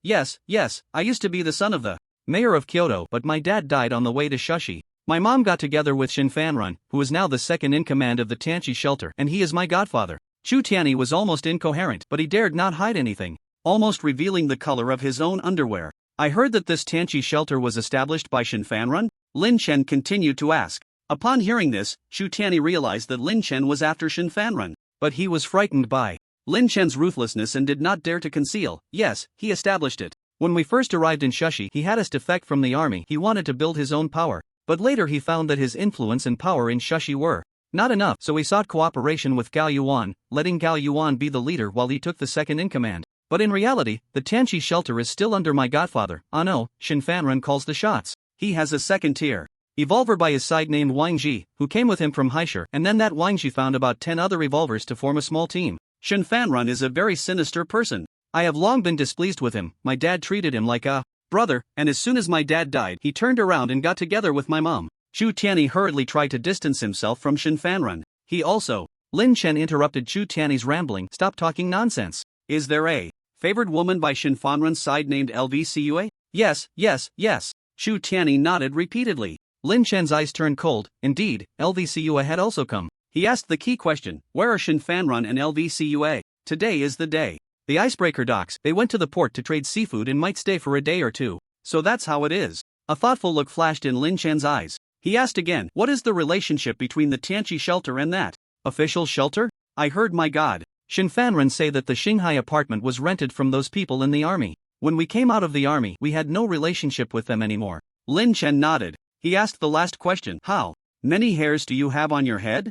I used to be the son of the mayor of Kyoto, but my dad died on the way to Shushi. My mom got together with Shin Fanrun, who is now the second in command of the Tianqi shelter, and he is my godfather. Chu Tianyi was almost incoherent, but he dared not hide anything, almost revealing the color of his own underwear. I heard that this Tanchi shelter was established by Shinfanrun? Lin Chen continued to ask. Upon hearing this, Shu Tianyi realized that Lin Chen was after Shinfanrun, but he was frightened by Lin Chen's ruthlessness and did not dare to conceal. Yes, he established it. When we first arrived in Shushi, he had us defect from the army. He wanted to build his own power, but later he found that his influence and power in Shushi were not enough, so he sought cooperation with Gao Yuan, letting Gao Yuan be the leader while he took the second in command. But in reality, the Tanchi shelter is still under my godfather. Ah no, Shinfanrun calls the shots. He has a second tier evolver by his side named Wang Ji, who came with him from Haishur, and then that Wang Ji found about 10 other evolvers to form a small team. Shinfanrun is a very sinister person. I have long been displeased with him. My dad treated him like a brother, and as soon as my dad died, he turned around and got together with my mom. Shu Tianyi hurriedly tried to distance himself from Shinfanrun. He also. Lin Chen interrupted Shu Tianyi's rambling. Stop talking nonsense. Is there a favored woman by Shinfanrun's side named LVCUA? Yes, yes, yes. Shu Tianyi nodded repeatedly. Lin Chen's eyes turned cold. Indeed, LVCUA had also come. He asked the key question, where are Shinfanrun and LVCUA? Today is the day. The icebreaker docks. They went to the port to trade seafood and might stay for a day or two. So that's how it is. A thoughtful look flashed in Lin Chen's eyes. He asked again, what is the relationship between the Tanchi shelter and that official shelter? I heard, my god. Shinfanrun say that the Shanghai apartment was rented from those people in the army. When we came out of the army, we had no relationship with them anymore. Lin Chen nodded. He asked the last question. How many hairs do you have on your head?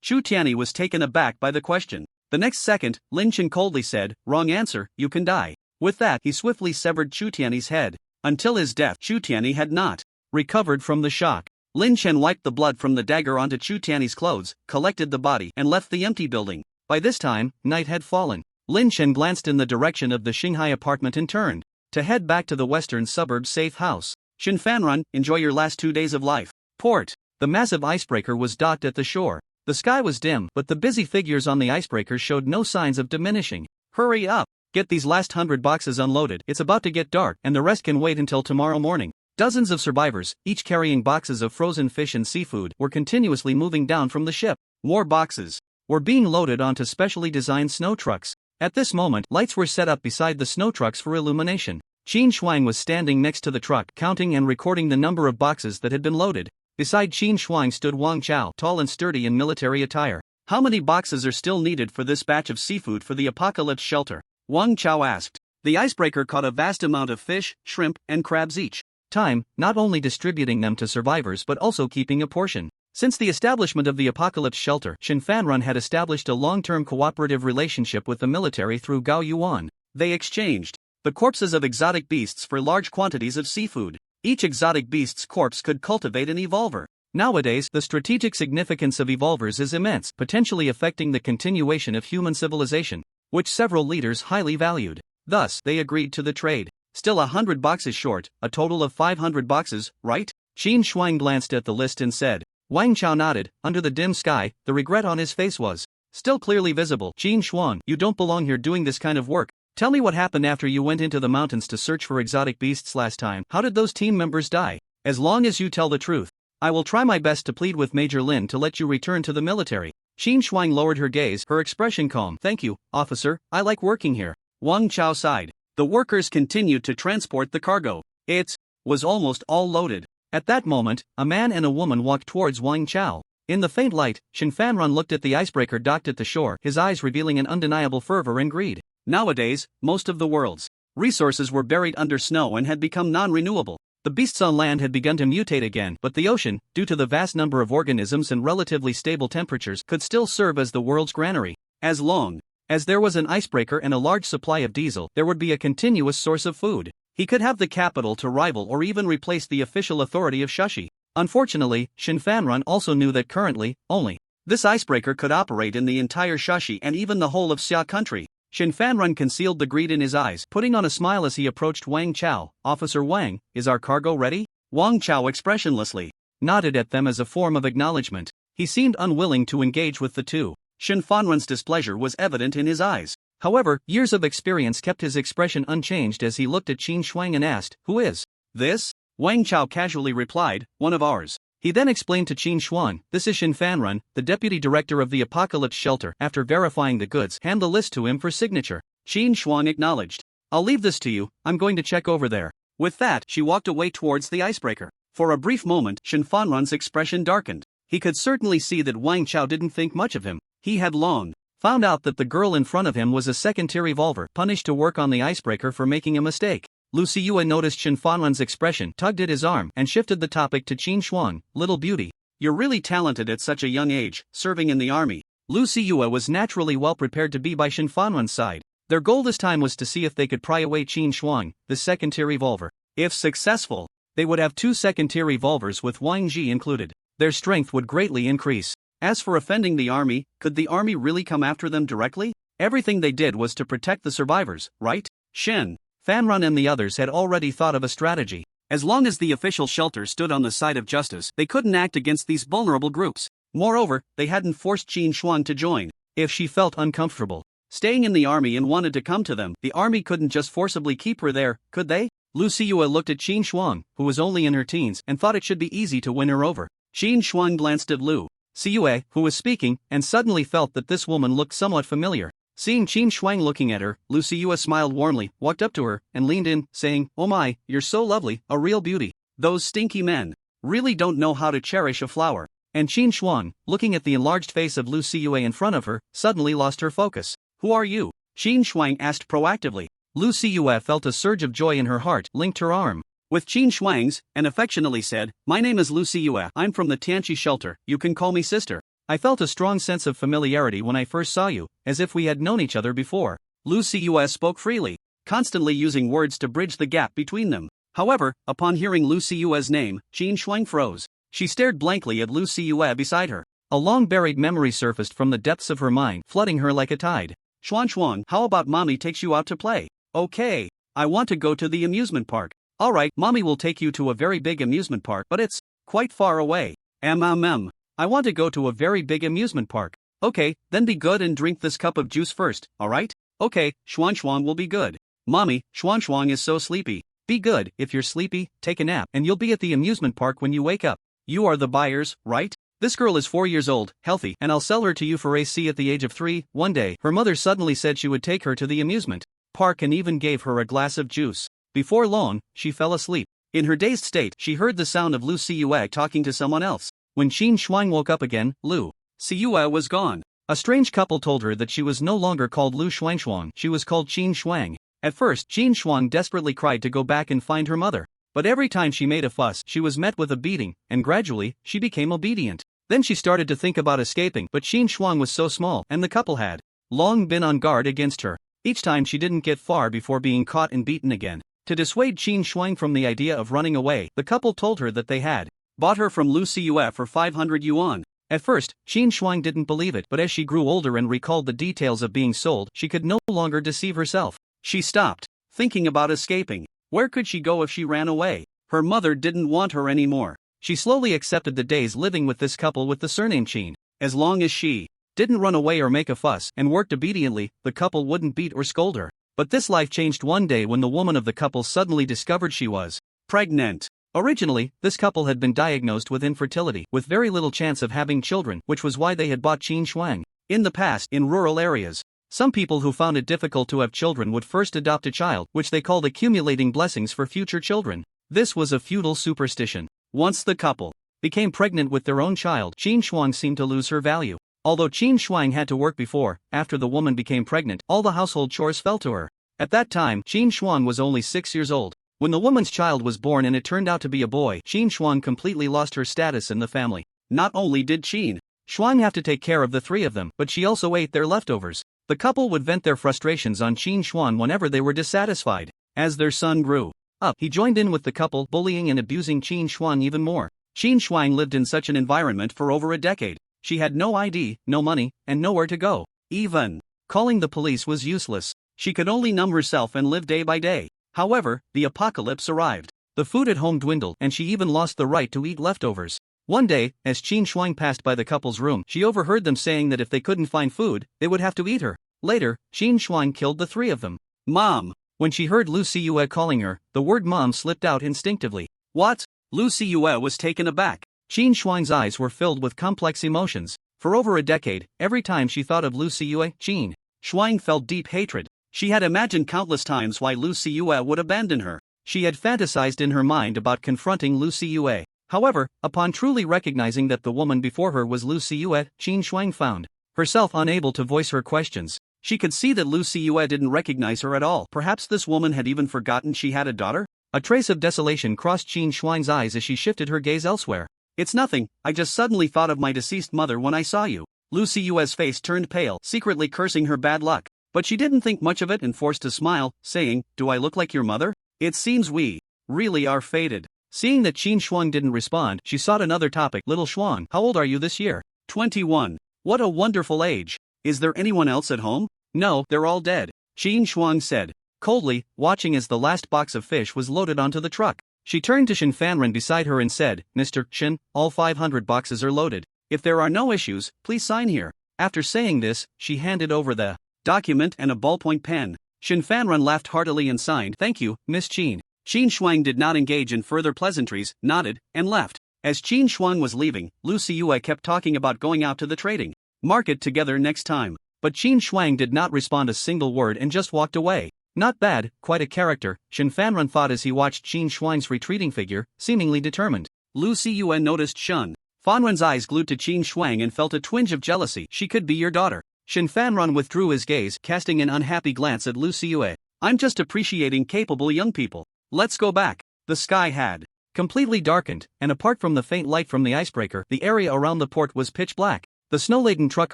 Shu Tianyi was taken aback by the question. The next second, Lin Chen coldly said, wrong answer, you can die. With that, he swiftly severed Shu Tianyi's head. Until his death, Shu Tianyi had not recovered from the shock. Lin Chen wiped the blood from the dagger onto Shu Tianyi's clothes, collected the body, and left the empty building. By this time, night had fallen. Lin Chen glanced in the direction of the Shanghai apartment and turned to head back to the western suburb's safe house. Shinfanrun, enjoy your last 2 days of life. Port. The massive icebreaker was docked at the shore. The sky was dim, but the busy figures on the icebreaker showed no signs of diminishing. Hurry up! Get these last 100 boxes unloaded. It's about to get dark, and the rest can wait until tomorrow morning. Dozens of survivors, each carrying boxes of frozen fish and seafood, were continuously moving down from the ship. More boxes were being loaded onto specially designed snow trucks. At this moment, lights were set up beside the snow trucks for illumination. Qin Shuang was standing next to the truck, counting and recording the number of boxes that had been loaded. Beside Qin Shuang stood Wang Chao, tall and sturdy in military attire. How many boxes are still needed for this batch of seafood for the apocalypse shelter? Wang Chao asked. The icebreaker caught a vast amount of fish, shrimp, and crabs each time, not only distributing them to survivors but also keeping a portion. Since the establishment of the apocalypse shelter, Shinfanrun had established a long-term cooperative relationship with the military through Gao Yuan. They exchanged the corpses of exotic beasts for large quantities of seafood. Each exotic beast's corpse could cultivate an evolver. Nowadays, the strategic significance of evolvers is immense, potentially affecting the continuation of human civilization, which several leaders highly valued. Thus, they agreed to the trade. Still 100 boxes short, a total of 500 boxes, right? Qin Shuang glanced at the list and said. Wang Chao nodded. Under the dim sky, the regret on his face was still clearly visible. Qin Shuang, you don't belong here doing this kind of work. Tell me what happened after you went into the mountains to search for exotic beasts last time. How did those team members die? As long as you tell the truth, I will try my best to plead with Major Lin to let you return to the military. Qin Shuang lowered her gaze, her expression calm. Thank you, officer, I like working here. Wang Chao sighed. The workers continued to transport the cargo. It was almost all loaded. At that moment, a man and a woman walked towards Wang Chao. In the faint light, Shinfanrun looked at the icebreaker docked at the shore, his eyes revealing an undeniable fervor and greed. Nowadays, most of the world's resources were buried under snow and had become non-renewable. The beasts on land had begun to mutate again, but the ocean, due to the vast number of organisms and relatively stable temperatures, could still serve as the world's granary. As long as there was an icebreaker and a large supply of diesel, there would be a continuous source of food. He could have the capital to rival or even replace the official authority of Shushi. Unfortunately, Shinfanrun also knew that currently, only this icebreaker could operate in the entire Shushi and even the whole of Xia country. Shinfanrun concealed the greed in his eyes, putting on a smile as he approached Wang Chao. Officer Wang, is our cargo ready? Wang Chao expressionlessly nodded at them as a form of acknowledgement. He seemed unwilling to engage with the two. Shinfanrun's displeasure was evident in his eyes. However, years of experience kept his expression unchanged as he looked at Qin Shuang and asked, who is this? Wang Chao casually replied, one of ours. He then explained to Qin Shuang, this is Shinfanrun, the deputy director of the apocalypse shelter. After verifying the goods, hand the list to him for signature. Qin Shuang acknowledged. I'll leave this to you, I'm going to check over there. With that, she walked away towards the icebreaker. For a brief moment, Shen Fanran's expression darkened. He could certainly see that Wang Chao didn't think much of him. He had long found out that the girl in front of him was a second-tier revolver, punished to work on the icebreaker for making a mistake. Lu Siyue noticed Shen Fanran's expression, tugged at his arm, and shifted the topic to Qin Shuang, little beauty. You're really talented at such a young age, serving in the army. Lu Siyue was naturally well prepared to be by Shen Fanran's side. Their goal this time was to see if they could pry away Qin Shuang, the second-tier revolver. If successful, they would have 2 second-tier revolvers with Wang Ji included. Their strength would greatly increase. As for offending the army, could the army really come after them directly? Everything they did was to protect the survivors, right? Shen Fanran and the others had already thought of a strategy. As long as the official shelter stood on the side of justice, they couldn't act against these vulnerable groups. Moreover, they hadn't forced Qin Shuang to join. If she felt uncomfortable staying in the army and wanted to come to them, the army couldn't just forcibly keep her there, could they? Lu Siyue looked at Qin Shuang, who was only in her teens, and thought it should be easy to win her over. Qin Shuang glanced at Lu Siyue, who was speaking, and suddenly felt that this woman looked somewhat familiar. Seeing Qin Shuang looking at her, Lu Siyue smiled warmly, walked up to her, and leaned in, saying, "Oh my, you're so lovely, a real beauty. Those stinky men really don't know how to cherish a flower." And Qin Shuang, looking at the enlarged face of Lu Siyue in front of her, suddenly lost her focus. "Who are you?" Qin Shuang asked proactively. Lu Siyue felt a surge of joy in her heart, linked her arm with Qin Shuang's, and affectionately said, "My name is Lu Siyue. I'm from the Tianqi shelter. You can call me sister. I felt a strong sense of familiarity when I first saw you, as if we had known each other before." Lu Siyue spoke freely, constantly using words to bridge the gap between them. However, upon hearing Lu Siyue's name, Qin Shuang froze. She stared blankly at Lu Siyue beside her. A long-buried memory surfaced from the depths of her mind, flooding her like a tide. "Shuang, how about mommy takes you out to play?" "Okay. I want to go to the amusement park." "Alright, mommy will take you to a very big amusement park, but it's quite far away." I want to go to a very big amusement park." "Okay, then be good and drink this cup of juice first, alright?" "Okay, Shuang will be good." "Mommy, Shuang is so sleepy." "Be good, if you're sleepy, take a nap, and you'll be at the amusement park when you wake up." "You are the buyers, right?" "This girl is 4 years old, healthy, and I'll sell her to you for AC at the age of 3. One day, her mother suddenly said she would take her to the amusement park and even gave her a glass of juice. Before long, she fell asleep. In her dazed state, she heard the sound of Lu Siyue talking to someone else. When Qin Shuang woke up again, Lu Siyue was gone. A strange couple told her that she was no longer called Lu Shuang, she was called Qin Shuang. At first, Qin Shuang desperately cried to go back and find her mother. But every time she made a fuss, she was met with a beating, and gradually, she became obedient. Then she started to think about escaping, but Qin Shuang was so small, and the couple had long been on guard against her. Each time she didn't get far before being caught and beaten again. To dissuade Qin Shuang from the idea of running away, the couple told her that they had bought her from Lu Siyue for 500 yuan. At first, Qin Shuang didn't believe it, but as she grew older and recalled the details of being sold, she could no longer deceive herself. She stopped thinking about escaping. Where could she go if she ran away? Her mother didn't want her anymore. She slowly accepted the days living with this couple with the surname Qin. As long as she didn't run away or make a fuss and worked obediently, the couple wouldn't beat or scold her. But this life changed one day when the woman of the couple suddenly discovered she was pregnant. Originally, this couple had been diagnosed with infertility, with very little chance of having children, which was why they had bought Qin Shuang. In the past, in rural areas, some people who found it difficult to have children would first adopt a child, which they called accumulating blessings for future children. This was a feudal superstition. Once the couple became pregnant with their own child, Qin Shuang seemed to lose her value. Although Qin Shuang had to work before, after the woman became pregnant, all the household chores fell to her. At that time, Qin Shuang was only 6 years old. When the woman's child was born and it turned out to be a boy, Qin Shuang completely lost her status in the family. Not only did Qin Shuang have to take care of the 3 of them, but she also ate their leftovers. The couple would vent their frustrations on Qin Shuang whenever they were dissatisfied. As their son grew up, he joined in with the couple, bullying and abusing Qin Shuang even more. Qin Shuang lived in such an environment for over a decade. She had no ID, no money, and nowhere to go. Even calling the police was useless. She could only numb herself and live day by day. However, the apocalypse arrived. The food at home dwindled, and she even lost the right to eat leftovers. One day, as Qin Shuang passed by the couple's room, she overheard them saying that if they couldn't find food, they would have to eat her. Later, Qin Shuang killed the 3 of them. "Mom!" When she heard Lu Siyue calling her, the word mom slipped out instinctively. "What?" Lu Siyue was taken aback. Qin Shuang's eyes were filled with complex emotions. For over a decade, every time she thought of Lu Siyue, Qin Shuang felt deep hatred. She had imagined countless times why Lu Siyue would abandon her. She had fantasized in her mind about confronting Lu Siyue. However, upon truly recognizing that the woman before her was Lu Siyue, Qin Shuang found herself unable to voice her questions. She could see that Lu Siyue didn't recognize her at all. Perhaps this woman had even forgotten she had a daughter? A trace of desolation crossed Qin Shuang's eyes as she shifted her gaze elsewhere. It's nothing, I just suddenly thought of my deceased mother when I saw you. Lu Siyue's face turned pale, secretly cursing her bad luck. But she didn't think much of it and forced a smile, saying, "Do I look like your mother? It seems we really are fated." Seeing that Qin Shuang didn't respond, she sought another topic. "Little Shuang, how old are you this year?" 21. What a wonderful age. Is there anyone else at home? No, they're all dead, Qin Shuang said, coldly, watching as the last box of fish was loaded onto the truck. She turned to Shin Fanren beside her and said, "Mr. Shin, all 500 boxes are loaded. If there are no issues, please sign here." After saying this, she handed over the document and a ballpoint pen. Shin Fanren laughed heartily and signed, "Thank you, Miss Qin." Qin Shuang did not engage in further pleasantries, nodded, and left. As Qin Shuang was leaving, Lu Siyue kept talking about going out to the trading market together next time. But Qin Shuang did not respond a single word and just walked away. Not bad, quite a character, Shin Fanren thought as he watched Qin Shuang's retreating figure, seemingly determined. Lu Siyue noticed Shin Fanren's eyes glued to Qin Shuang and felt a twinge of jealousy. "She could be your daughter." Shin Fanren withdrew his gaze, casting an unhappy glance at Lu Siyue. "I'm just appreciating capable young people. Let's go back." The sky had completely darkened, and apart from the faint light from the icebreaker, the area around the port was pitch black. The snow-laden truck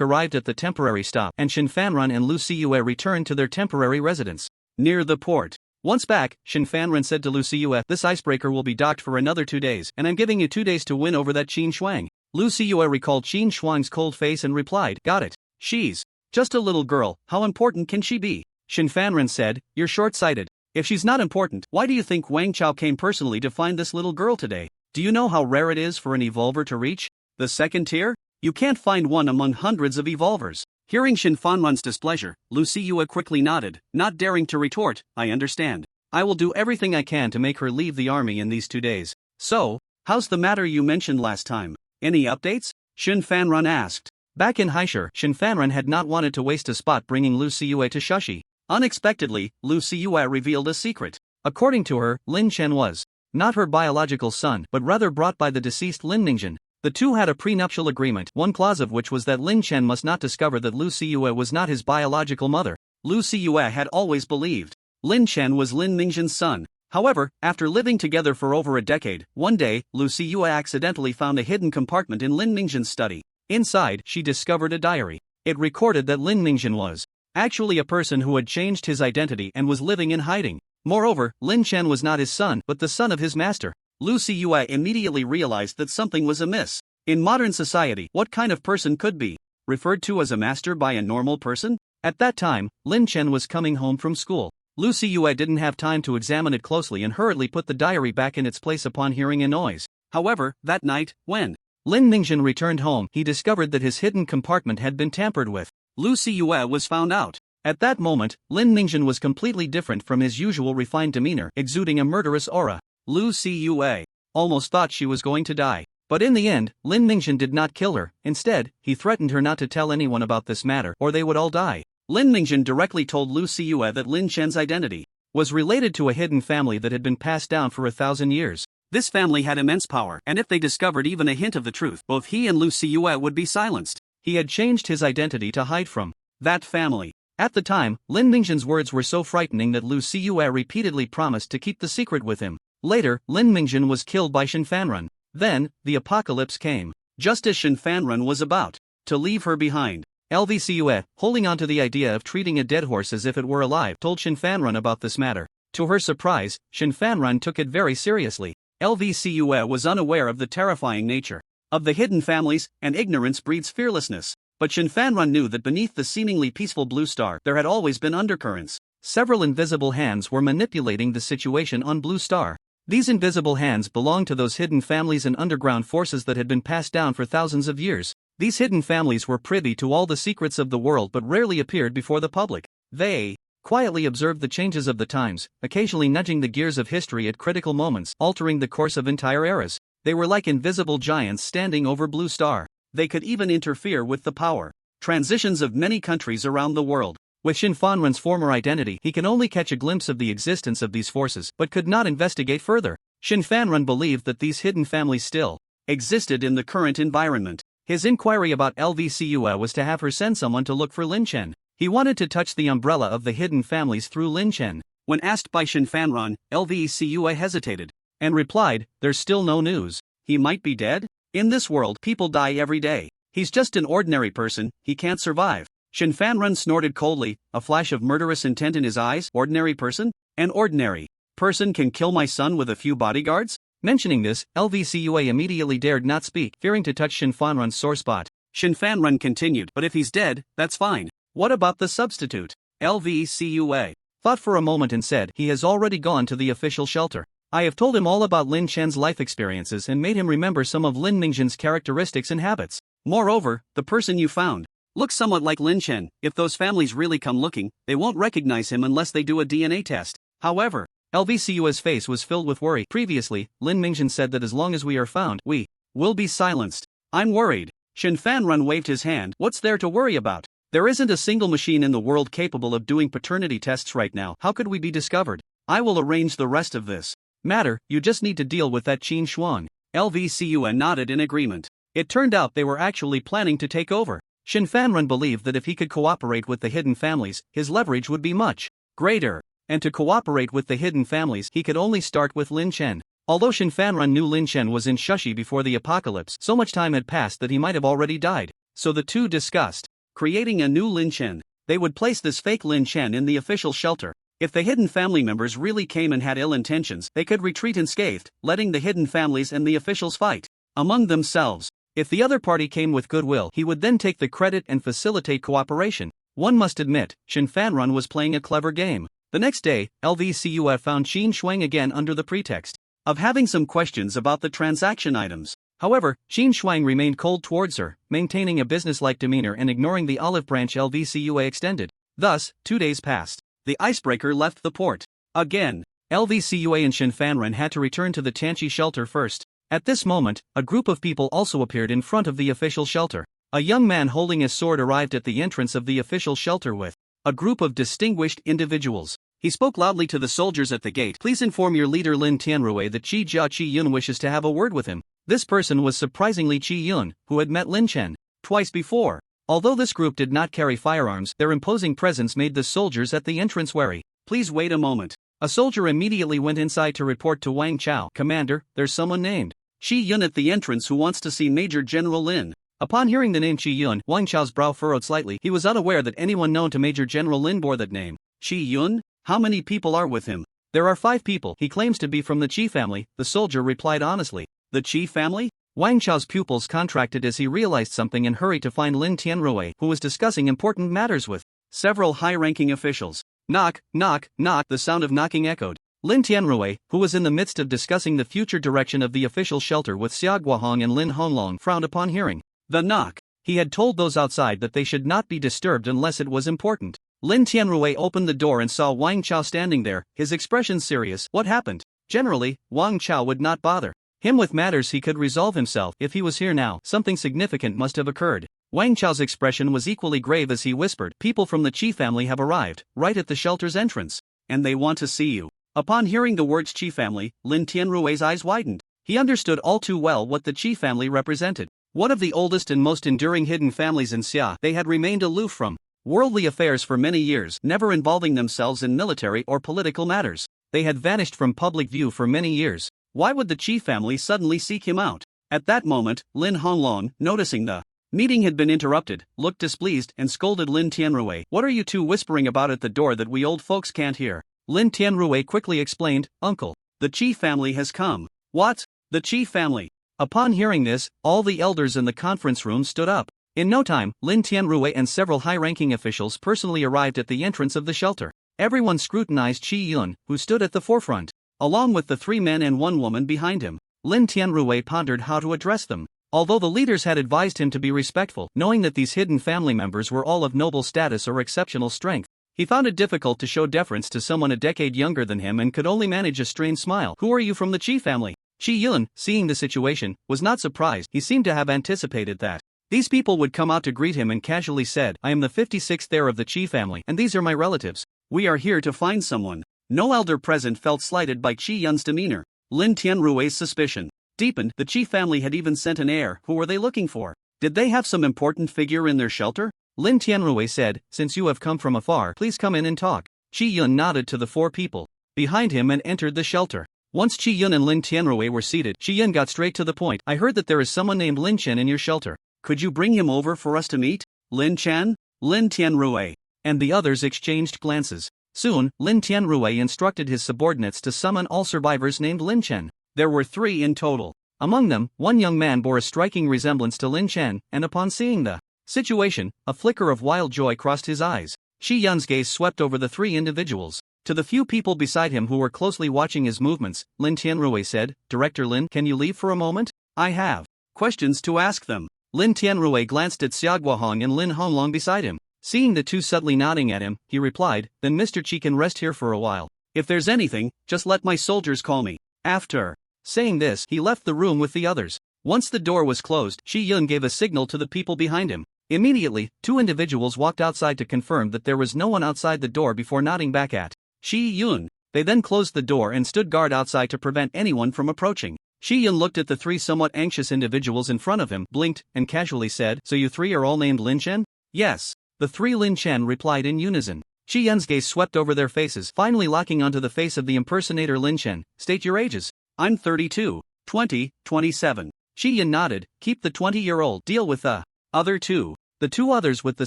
arrived at the temporary stop, and Shin Fanren and Lu Siyue returned to their temporary residence near the port. Once back, Shin Fanren said to Lu Siyue, "This icebreaker will be docked for another 2 days, and I'm giving you 2 days to win over that Qin Shuang." Lu Siyue recalled Qin Shuang's cold face and replied, "Got it. She's just a little girl, how important can she be?" Shin Fanren said, "You're short-sighted. If she's not important, why do you think Wang Chao came personally to find this little girl today? Do you know how rare it is for an evolver to reach the second tier? You can't find one among hundreds of evolvers." Hearing Shin Fanren's displeasure, Lu Siyue quickly nodded, not daring to retort, "I understand. I will do everything I can to make her leave the army in these 2 days. So, how's the matter you mentioned last time? Any updates?" Shin Fanren asked. Back in Haishur, Shin Fanren had not wanted to waste a spot bringing Lu Siyue to Shushi. Unexpectedly, Lu Siyue revealed a secret. According to her, Lin Chen was not her biological son, but rather brought by the deceased Lin Ningxin. The two had a prenuptial agreement, one clause of which was that Lin Chen must not discover that Lu Siyue was not his biological mother. Lu Siyue had always believed Lin Chen was Lin Ningxin's son. However, after living together for over a decade, one day, Lu Siyue accidentally found a hidden compartment in Lin Ningxin's study. Inside, she discovered a diary. It recorded that Lin Ningxin was actually a person who had changed his identity and was living in hiding. Moreover, Lin Chen was not his son, but the son of his master. Lu Siyue immediately realized that something was amiss. In modern society, what kind of person could be referred to as a master by a normal person? At that time, Lin Chen was coming home from school. Lu Siyue didn't have time to examine it closely and hurriedly put the diary back in its place upon hearing a noise. However, that night, when Lin Ningxin returned home, he discovered that his hidden compartment had been tampered with. Lu Siyue was found out. At that moment, Lin Ningxin was completely different from his usual refined demeanor, exuding a murderous aura. Lu Siyue almost thought she was going to die. But in the end, Lin Ningxin did not kill her. Instead, he threatened her not to tell anyone about this matter, or they would all die. Lin Ningxin directly told Lu Siyue that Lin Chen's identity was related to a hidden family that had been passed down for 1,000 years. This family had immense power, and if they discovered even a hint of the truth, both he and Lu Siyue would be silenced. He had changed his identity to hide from that family. At the time, Lin Ningxin's words were so frightening that Lu Siyue repeatedly promised to keep the secret with him. Later, Lin Ningxin was killed by Shin Fanren. Then, the apocalypse came. Just as Shin Fanren was about to leave her behind, LVCUE, holding on to the idea of treating a dead horse as if it were alive, told Shin Fanren about this matter. To her surprise, Shin Fanren took it very seriously. LVCUE was unaware of the terrifying nature of the hidden families, and ignorance breeds fearlessness. But Shin Fanren knew that beneath the seemingly peaceful blue star there had always been undercurrents. Several invisible hands were manipulating the situation on Blue Star. These invisible hands belonged to those hidden families and underground forces that had been passed down for thousands of years. These hidden families were privy to all the secrets of the world but rarely appeared before the public. They quietly observed the changes of the times, occasionally nudging the gears of history at critical moments, altering the course of entire eras. They were like invisible giants standing over Blue Star. They could even interfere with the power transitions of many countries around the world. With Shin Fanren's former identity, he can only catch a glimpse of the existence of these forces but could not investigate further. Shin Fanren believed that these hidden families still existed in the current environment. His inquiry about LVCUA was to have her send someone to look for Lin Chen. He wanted to touch the umbrella of the hidden families through Lin Chen. When asked by Shin Fanren, LVCUA hesitated and replied, "There's still no news. He might be dead? In this world, people die every day. He's just an ordinary person, he can't survive." Shin Fanren snorted coldly, a flash of murderous intent in his eyes. Ordinary person? An ordinary person can kill my son with a few bodyguards? Mentioning this, LVCUA immediately dared not speak, fearing to touch Shin Fanren's sore spot. Shin Fanren continued, "But if he's dead, that's fine. What about the substitute?" LVCUA thought for a moment and said, "He has already gone to the official shelter. I have told him all about Lin Chen's life experiences and made him remember some of Lin Mingzhen's characteristics and habits. Moreover, the person you found looks somewhat like Lin Chen. If those families really come looking, they won't recognize him unless they do a DNA test." However, LVCUA's face was filled with worry. Previously, Lin Mingzhen said that as long as we are found, we will be silenced. "I'm worried." Shin Fanren waved his hand. "What's there to worry about? There isn't a single machine in the world capable of doing paternity tests right now. How could we be discovered? I will arrange the rest of this matter, you just need to deal with that Qin Shuang." LVCUA nodded in agreement. It turned out they were actually planning to take over. Shin Fanren believed that if he could cooperate with the hidden families, his leverage would be much greater. And to cooperate with the hidden families, he could only start with Lin Chen. Although Shin Fanren knew Lin Chen was in Shushi before the apocalypse, so much time had passed that he might have already died. So the two discussed creating a new Lin Chen. They would place this fake Lin Chen in the official shelter. If the hidden family members really came and had ill intentions, they could retreat unscathed, letting the hidden families and the officials fight among themselves. If the other party came with goodwill, he would then take the credit and facilitate cooperation. One must admit, Shin Fanren was playing a clever game. The next day, LVCUA found Qin Shuang again under the pretext of having some questions about the transaction items. However, Qin Shuang remained cold towards her, maintaining a businesslike demeanor and ignoring the olive branch LVCUA extended. Thus, 2 days passed. The icebreaker left the port. Again, LVCUA and Shin Fanren had to return to the Tanchi shelter first. At this moment, a group of people also appeared in front of the official shelter. A young man holding a sword arrived at the entrance of the official shelter with a group of distinguished individuals. He spoke loudly to the soldiers at the gate. "Please inform your leader Lin Tianrui that Chi Yun wishes to have a word with him." This person was surprisingly Chi Yun, who had met Lin Chen twice before. Although this group did not carry firearms, their imposing presence made the soldiers at the entrance wary. "Please wait a moment." A soldier immediately went inside to report to Wang Chao. "Commander, there's someone named Chi Yun at the entrance who wants to see Major General Lin." Upon hearing the name Chi Yun, Wang Chao's brow furrowed slightly. He was unaware that anyone known to Major General Lin bore that name. Chi Yun? How many people are with him? "There are 5 people. He claims to be from the Qi family," the soldier replied honestly. "The Qi family?" Wang Chao's pupils contracted as he realized something and hurried to find Lin Tianrui, who was discussing important matters with several high-ranking officials. Knock, knock, knock. The sound of knocking echoed. Lin Tianrui, who was in the midst of discussing the future direction of the official shelter with Xia Guohong and Lin Honglong, frowned upon hearing the knock. He had told those outside that they should not be disturbed unless it was important. Lin Tianrui opened the door and saw Wang Chao standing there, his expression serious. What happened? Generally, Wang Chao would not bother him with matters he could resolve himself. If he was here now, something significant must have occurred. Wang Chao's expression was equally grave as he whispered, "People from the Qi family have arrived, right at the shelter's entrance. And they want to see you." Upon hearing the words Qi family, Lin Tianrui's eyes widened. He understood all too well what the Qi family represented. One of the oldest and most enduring hidden families in Xia, they had remained aloof from worldly affairs for many years, never involving themselves in military or political matters. They had vanished from public view for many years. Why would the Qi family suddenly seek him out? At that moment, Lin Honglong, noticing the meeting had been interrupted, looked displeased and scolded Lin Tianrui. "What are you two whispering about at the door that we old folks can't hear?" Lin Tianrui quickly explained, "Uncle, the Qi family has come." "What? The Qi family?" Upon hearing this, all the elders in the conference room stood up. In no time, Lin Tianrui and several high-ranking officials personally arrived at the entrance of the shelter. Everyone scrutinized Chi Yun, who stood at the forefront, along with the 3 men and 1 woman behind him. Lin Tianrui pondered how to address them. Although the leaders had advised him to be respectful, knowing that these hidden family members were all of noble status or exceptional strength, he found it difficult to show deference to someone a decade younger than him and could only manage a strained smile. "Who are you from the Qi family?" Chi Yun, seeing the situation, was not surprised. He seemed to have anticipated that These people would come out to greet him and casually said, "I am the 56th heir of the Chi family, and these are my relatives. We are here to find someone." No elder present felt slighted by Chi Yun's demeanor. Lin Tianrui's suspicion deepened. The Chi family had even sent an heir. Who were they looking for? Did they have some important figure in their shelter? Lin Tianrui said, "Since you have come from afar, please come in and talk." Chi Yun nodded to the four people behind him and entered the shelter. Once Chi Yun and Lin Tianrui were seated, Chi Yun got straight to the point. "I heard that there is someone named Lin Chen in your shelter. Could you bring him over for us to meet?" "Lin Chen?" Lin Tianrui and the others exchanged glances. Soon, Lin Tianrui instructed his subordinates to summon all survivors named Lin Chen. There were 3 in total. Among them, one young man bore a striking resemblance to Lin Chen, and upon seeing the situation, a flicker of wild joy crossed his eyes. Chi Yun's gaze swept over the 3 individuals. To the few people beside him who were closely watching his movements, Lin Tianrui said, "Director Lin, can you leave for a moment? I have questions to ask them." Lin Tianrui glanced at Xia Guohong and Lin Honglong beside him. Seeing the two subtly nodding at him, he replied, "Then Mr. Chi can rest here for a while. If there's anything, just let my soldiers call me." After saying this, he left the room with the others. Once the door was closed, Chi Yun gave a signal to the people behind him. Immediately, 2 individuals walked outside to confirm that there was no one outside the door before nodding back at Chi Yun. They then closed the door and stood guard outside to prevent anyone from approaching. Chi Yun looked at the 3 somewhat anxious individuals in front of him, blinked, and casually said, "So you 3 are all named Lin Chen?" "Yes." The 3 Lin Chen replied in unison. Chi Yun's gaze swept over their faces, finally locking onto the face of the impersonator Lin Chen. "State your ages." "I'm 32, 20, 27. Chi Yun nodded. "Keep the 20-year-old. Deal with the other 2. The 2 others with the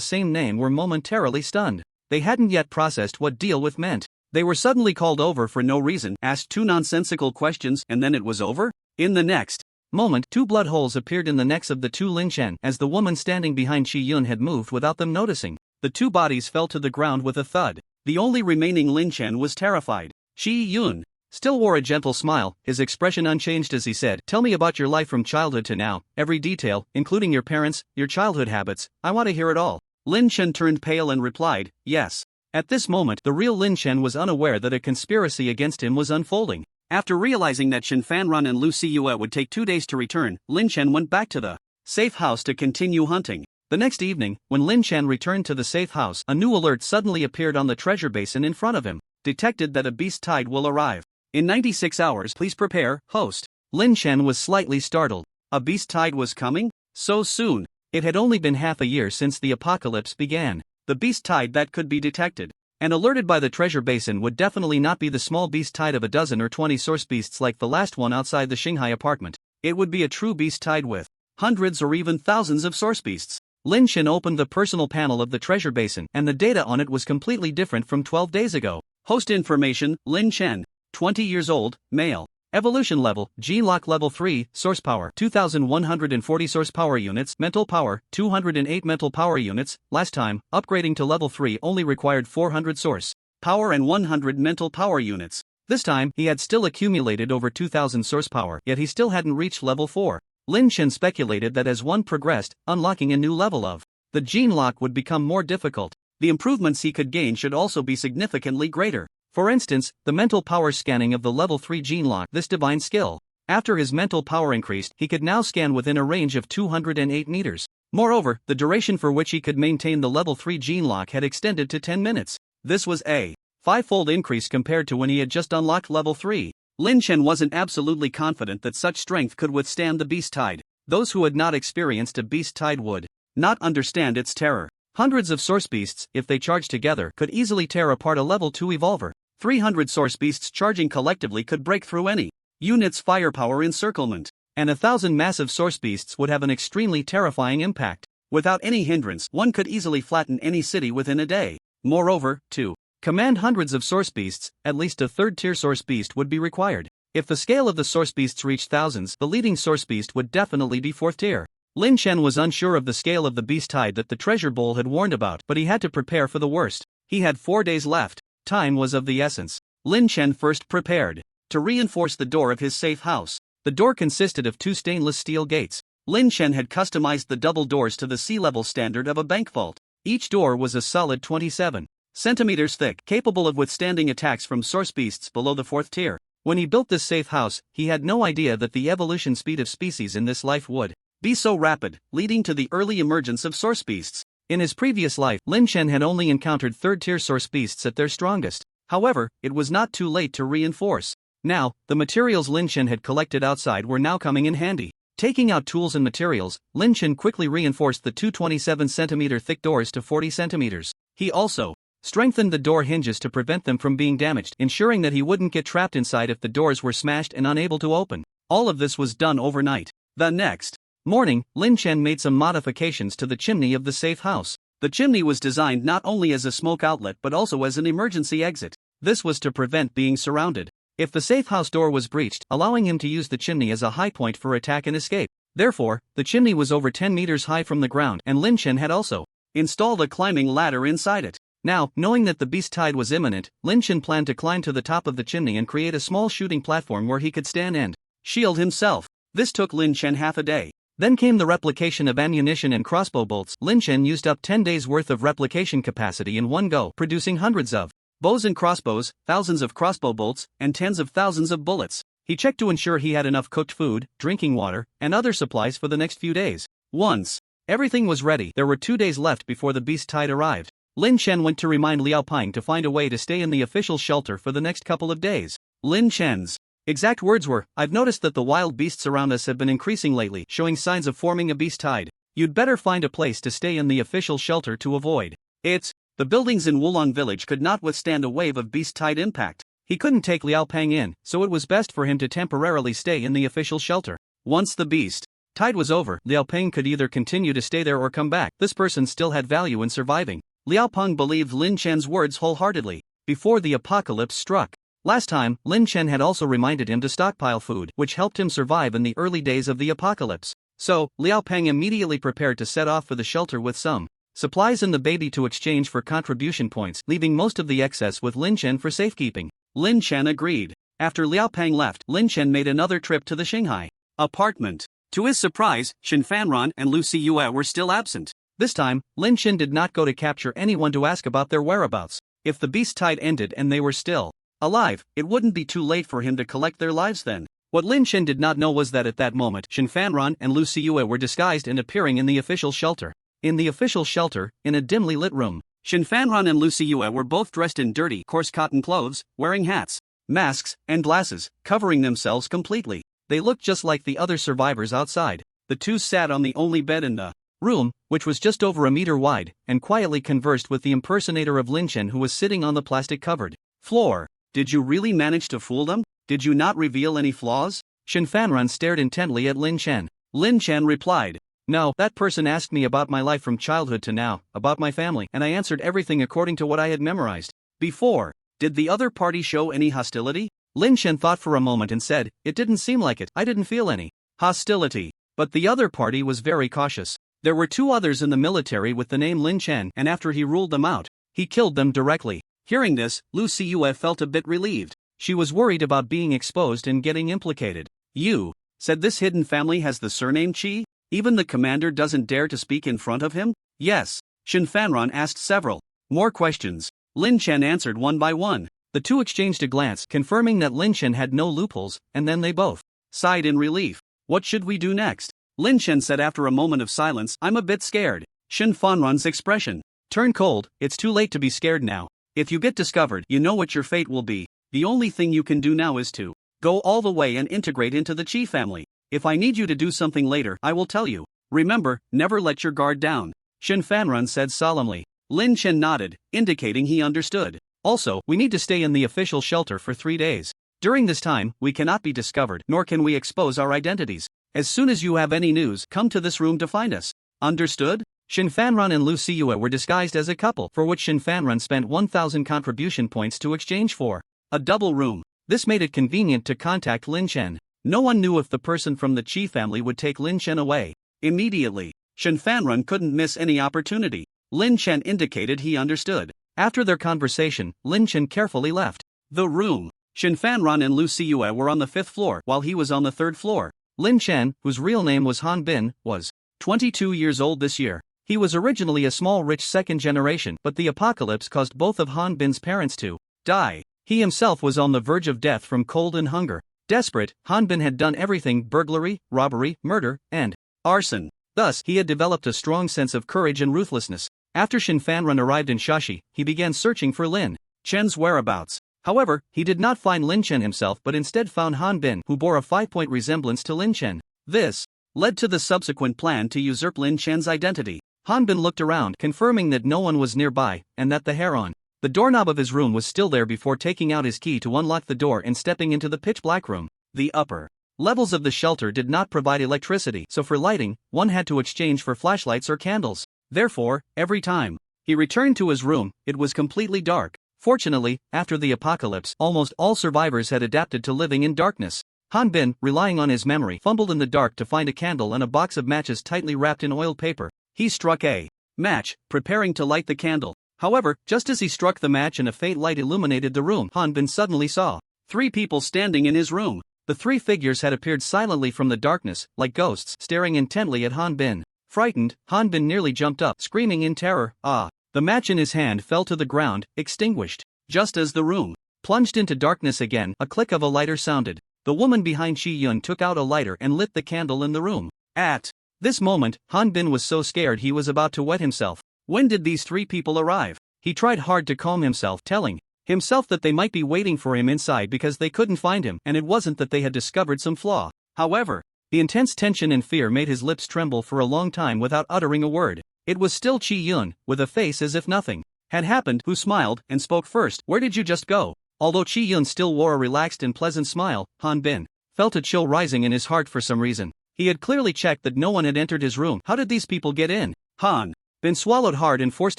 same name were momentarily stunned. They hadn't yet processed what deal with meant. They were suddenly called over for no reason, asked 2 nonsensical questions, and then it was over? In the next moment, 2 blood holes appeared in the necks of the 2 Lin Chen, as the woman standing behind Chi Yun had moved without them noticing. The 2 bodies fell to the ground with a thud. The only remaining Lin Chen was terrified. Chi Yun still wore a gentle smile, his expression unchanged as he said, "Tell me about your life from childhood to now, every detail, including your parents, your childhood habits. I want to hear it all." Lin Chen turned pale and replied, "Yes." At this moment, the real Lin Chen was unaware that a conspiracy against him was unfolding. After realizing that Shen Fanrun and Lu Siyue would take 2 days to return, Lin Chen went back to the safe house to continue hunting. The next evening, when Lin Chen returned to the safe house, a new alert suddenly appeared on the treasure basin in front of him. Detected that a beast tide will arrive in 96 hours. Please prepare, host. Lin Chen was slightly startled. A beast tide was coming? So soon? It had only been half a year since the apocalypse began. The beast tide that could be detected and alerted by the treasure basin would definitely not be the small beast tide of a dozen or 20 source beasts like the last one outside the Shanghai apartment. It would be a true beast tide with hundreds or even thousands of source beasts. Lin Chen opened the personal panel of the treasure basin, and the data on it was completely different from 12 days ago. Host information: Lin Chen, 20 years old, male. Evolution level: Gene Lock level 3, source power 2140 source power units, mental power 208 mental power units. Last time, upgrading to level 3 only required 400 source power and 100 mental power units. This time, he had still accumulated over 2000 source power, yet he still hadn't reached level 4. Lin Chen speculated that as one progressed, unlocking a new level of the Gene Lock would become more difficult. The improvements he could gain should also be significantly greater. For instance, the mental power scanning of the level 3 Gene Lock, this divine skill. After his mental power increased, he could now scan within a range of 208 meters. Moreover, the duration for which he could maintain the level 3 Gene Lock had extended to 10 minutes. This was a 5-fold increase compared to when he had just unlocked level 3. Lin Chen wasn't absolutely confident that such strength could withstand the beast tide. Those who had not experienced a beast tide would not understand its terror. Hundreds of source beasts, if they charged together, could easily tear apart a level 2 evolver. 300 source beasts charging collectively could break through any unit's firepower encirclement. And 1,000 massive source beasts would have an extremely terrifying impact. Without any hindrance, one could easily flatten any city within a day. Moreover, to command hundreds of source beasts, at least a 3rd-tier source beast would be required. If the scale of the source beasts reached thousands, the leading source beast would definitely be 4th tier. Lin Chen was unsure of the scale of the beast tide that the treasure bowl had warned about, but he had to prepare for the worst. He had 4 days left. Time was of the essence. Lin Chen first prepared to reinforce the door of his safe house. The door consisted of 2 stainless steel gates. Lin Chen had customized the double doors to the sea-level standard of a bank vault. Each door was a solid 27 centimeters thick, capable of withstanding attacks from source beasts below the 4th tier. When he built this safe house, he had no idea that the evolution speed of species in this life would be so rapid, leading to the early emergence of source beasts. In his previous life, Lin Chen had only encountered third-tier source beasts at their strongest. However, it was not too late to reinforce. Now, the materials Lin Chen had collected outside were now coming in handy. Taking out tools and materials, Lin Chen quickly reinforced the two 27cm thick doors to 40 centimeters. He also strengthened the door hinges to prevent them from being damaged, ensuring that he wouldn't get trapped inside if the doors were smashed and unable to open. All of this was done overnight. The next morning, Lin Chen made some modifications to the chimney of the safe house. The chimney was designed not only as a smoke outlet but also as an emergency exit. This was to prevent being surrounded if the safe house door was breached, allowing him to use the chimney as a high point for attack and escape. Therefore, the chimney was over 10 meters high from the ground, and Lin Chen had also installed a climbing ladder inside it. Now, knowing that the beast tide was imminent, Lin Chen planned to climb to the top of the chimney and create a small shooting platform where he could stand and shield himself. This took Lin Chen half a day. Then came the replication of ammunition and crossbow bolts. Lin Chen used up 10 days' worth of replication capacity in one go, producing hundreds of bows and crossbows, thousands of crossbow bolts, and tens of thousands of bullets. He checked to ensure he had enough cooked food, drinking water, and other supplies for the next few days. Once everything was ready, there were 2 days left before the beast tide arrived. Lin Chen went to remind Liao Ping to find a way to stay in the official shelter for the next couple of days. Lin Chen's exact words were, "I've noticed that the wild beasts around us have been increasing lately, showing signs of forming a beast tide. You'd better find a place to stay in the official shelter to avoid it." The buildings in Wulong village could not withstand a wave of beast tide impact. He couldn't take Liao Ping in, so it was best for him to temporarily stay in the official shelter. Once the beast tide was over, Liao Ping could either continue to stay there or come back. This person still had value in surviving. Liao Ping believed Lin Chen's words wholeheartedly. Before the apocalypse struck last time, Lin Chen had also reminded him to stockpile food, which helped him survive in the early days of the apocalypse. So, Liao Ping immediately prepared to set off for the shelter with some supplies and the baby to exchange for contribution points, leaving most of the excess with Lin Chen for safekeeping. Lin Chen agreed. After Liao Ping left, Lin Chen made another trip to the Shanghai apartment. To his surprise, Shen Fanran and Lu Siyue were still absent. This time, Lin Chen did not go to capture anyone to ask about their whereabouts. If the beast tide ended and they were still alive, it wouldn't be too late for him to collect their lives then. What Lin Chen did not know was that at that moment, Shen Fanran and Lu Siyue were disguised and appearing in the official shelter. In the official shelter, in a dimly lit room, Shen Fanran and Lu Siyue were both dressed in dirty, coarse cotton clothes, wearing hats, masks, and glasses, covering themselves completely. They looked just like the other survivors outside. The two sat on the only bed in the room, which was just over a meter wide, and quietly conversed with the impersonator of Lin Chen who was sitting on the plastic-covered floor. "Did you really manage to fool them? Did you not reveal any flaws?" Shen Fanran stared intently at Lin Chen. Lin Chen replied, "No, that person asked me about my life from childhood to now, about my family, and I answered everything according to what I had memorized before." "Did the other party show any hostility?" Lin Chen thought for a moment and said, "It didn't seem like it. I didn't feel any hostility. But the other party was very cautious. There were 2 others in the military with the name Lin Chen, and after he ruled them out, he killed them directly." Hearing this, Lu Siyue felt a bit relieved. She was worried about being exposed and getting implicated. "You said this hidden family has the surname Qi? Even the commander doesn't dare to speak in front of him?" "Yes." Shen Fanran asked several more questions. Lin Chen answered one by one. The two exchanged a glance, confirming that Lin Chen had no loopholes, and then they both sighed in relief. "What should we do next?" Lin Chen said after a moment of silence. "I'm a bit scared." Shen Fanran's expression turned cold. "It's too late to be scared now. If you get discovered, you know what your fate will be. The only thing you can do now is to go all the way and integrate into the Qi family. If I need you to do something later, I will tell you. Remember, never let your guard down," Shen Fanran said solemnly. Lin Chen nodded, indicating he understood. "Also, we need to stay in the official shelter for 3 days. During this time, we cannot be discovered, nor can we expose our identities. As soon as you have any news, come to this room to find us. Understood?" Shen Fanran and Lu Siyue were disguised as a couple, for which Shen Fanran spent 1,000 contribution points to exchange for a double room. This made it convenient to contact Lin Chen. No one knew if the person from the Qi family would take Lin Chen away immediately. Shen Fanran couldn't miss any opportunity. Lin Chen indicated he understood. After their conversation, Lin Chen carefully left the room. Shen Fanran and Lu Siyue were on the 5th floor, while he was on the 3rd floor. Lin Chen, whose real name was Han Bin, was 22 years old this year. He was originally a small rich second generation, but the apocalypse caused both of Han Bin's parents to die. He himself was on the verge of death from cold and hunger. Desperate, Han Bin had done everything: burglary, robbery, murder, and arson. Thus, he had developed a strong sense of courage and ruthlessness. After Shin Fanrun arrived in Shashi, he began searching for Lin Chen's whereabouts. However, he did not find Lin Chen himself but instead found Han Bin, who bore a 5-point resemblance to Lin Chen. This led to the subsequent plan to usurp Lin Chen's identity. Han Bin looked around, confirming that no one was nearby, and that the doorknob of his room was still there before taking out his key to unlock the door and stepping into the pitch-black room. The upper levels of the shelter did not provide electricity, so for lighting, one had to exchange for flashlights or candles. Therefore, every time he returned to his room, it was completely dark. Fortunately, after the apocalypse, almost all survivors had adapted to living in darkness. Han Bin, relying on his memory, fumbled in the dark to find a candle and a box of matches tightly wrapped in oiled paper. He struck a match, preparing to light the candle. However, just as he struck the match and a faint light illuminated the room, Han Bin suddenly saw 3 people standing in his room. The 3 figures had appeared silently from the darkness, like ghosts, staring intently at Han Bin. Frightened, Han Bin nearly jumped up, screaming in terror, "Ah!" The match in his hand fell to the ground, extinguished. Just as the room plunged into darkness again, a click of a lighter sounded. The woman behind Shi Yun took out a lighter and lit the candle in the room. At this moment, Han Bin was so scared he was about to wet himself. When did these 3 people arrive? He tried hard to calm himself, telling himself that they might be waiting for him inside because they couldn't find him, and it wasn't that they had discovered some flaw. However, the intense tension and fear made his lips tremble for a long time without uttering a word. It was still Chi Yun, with a face as if nothing had happened, who smiled and spoke first. "Where did you just go?" Although Chi Yun still wore a relaxed and pleasant smile, Han Bin felt a chill rising in his heart for some reason. He had clearly checked that no one had entered his room. How did these people get in? Han Bin swallowed hard and forced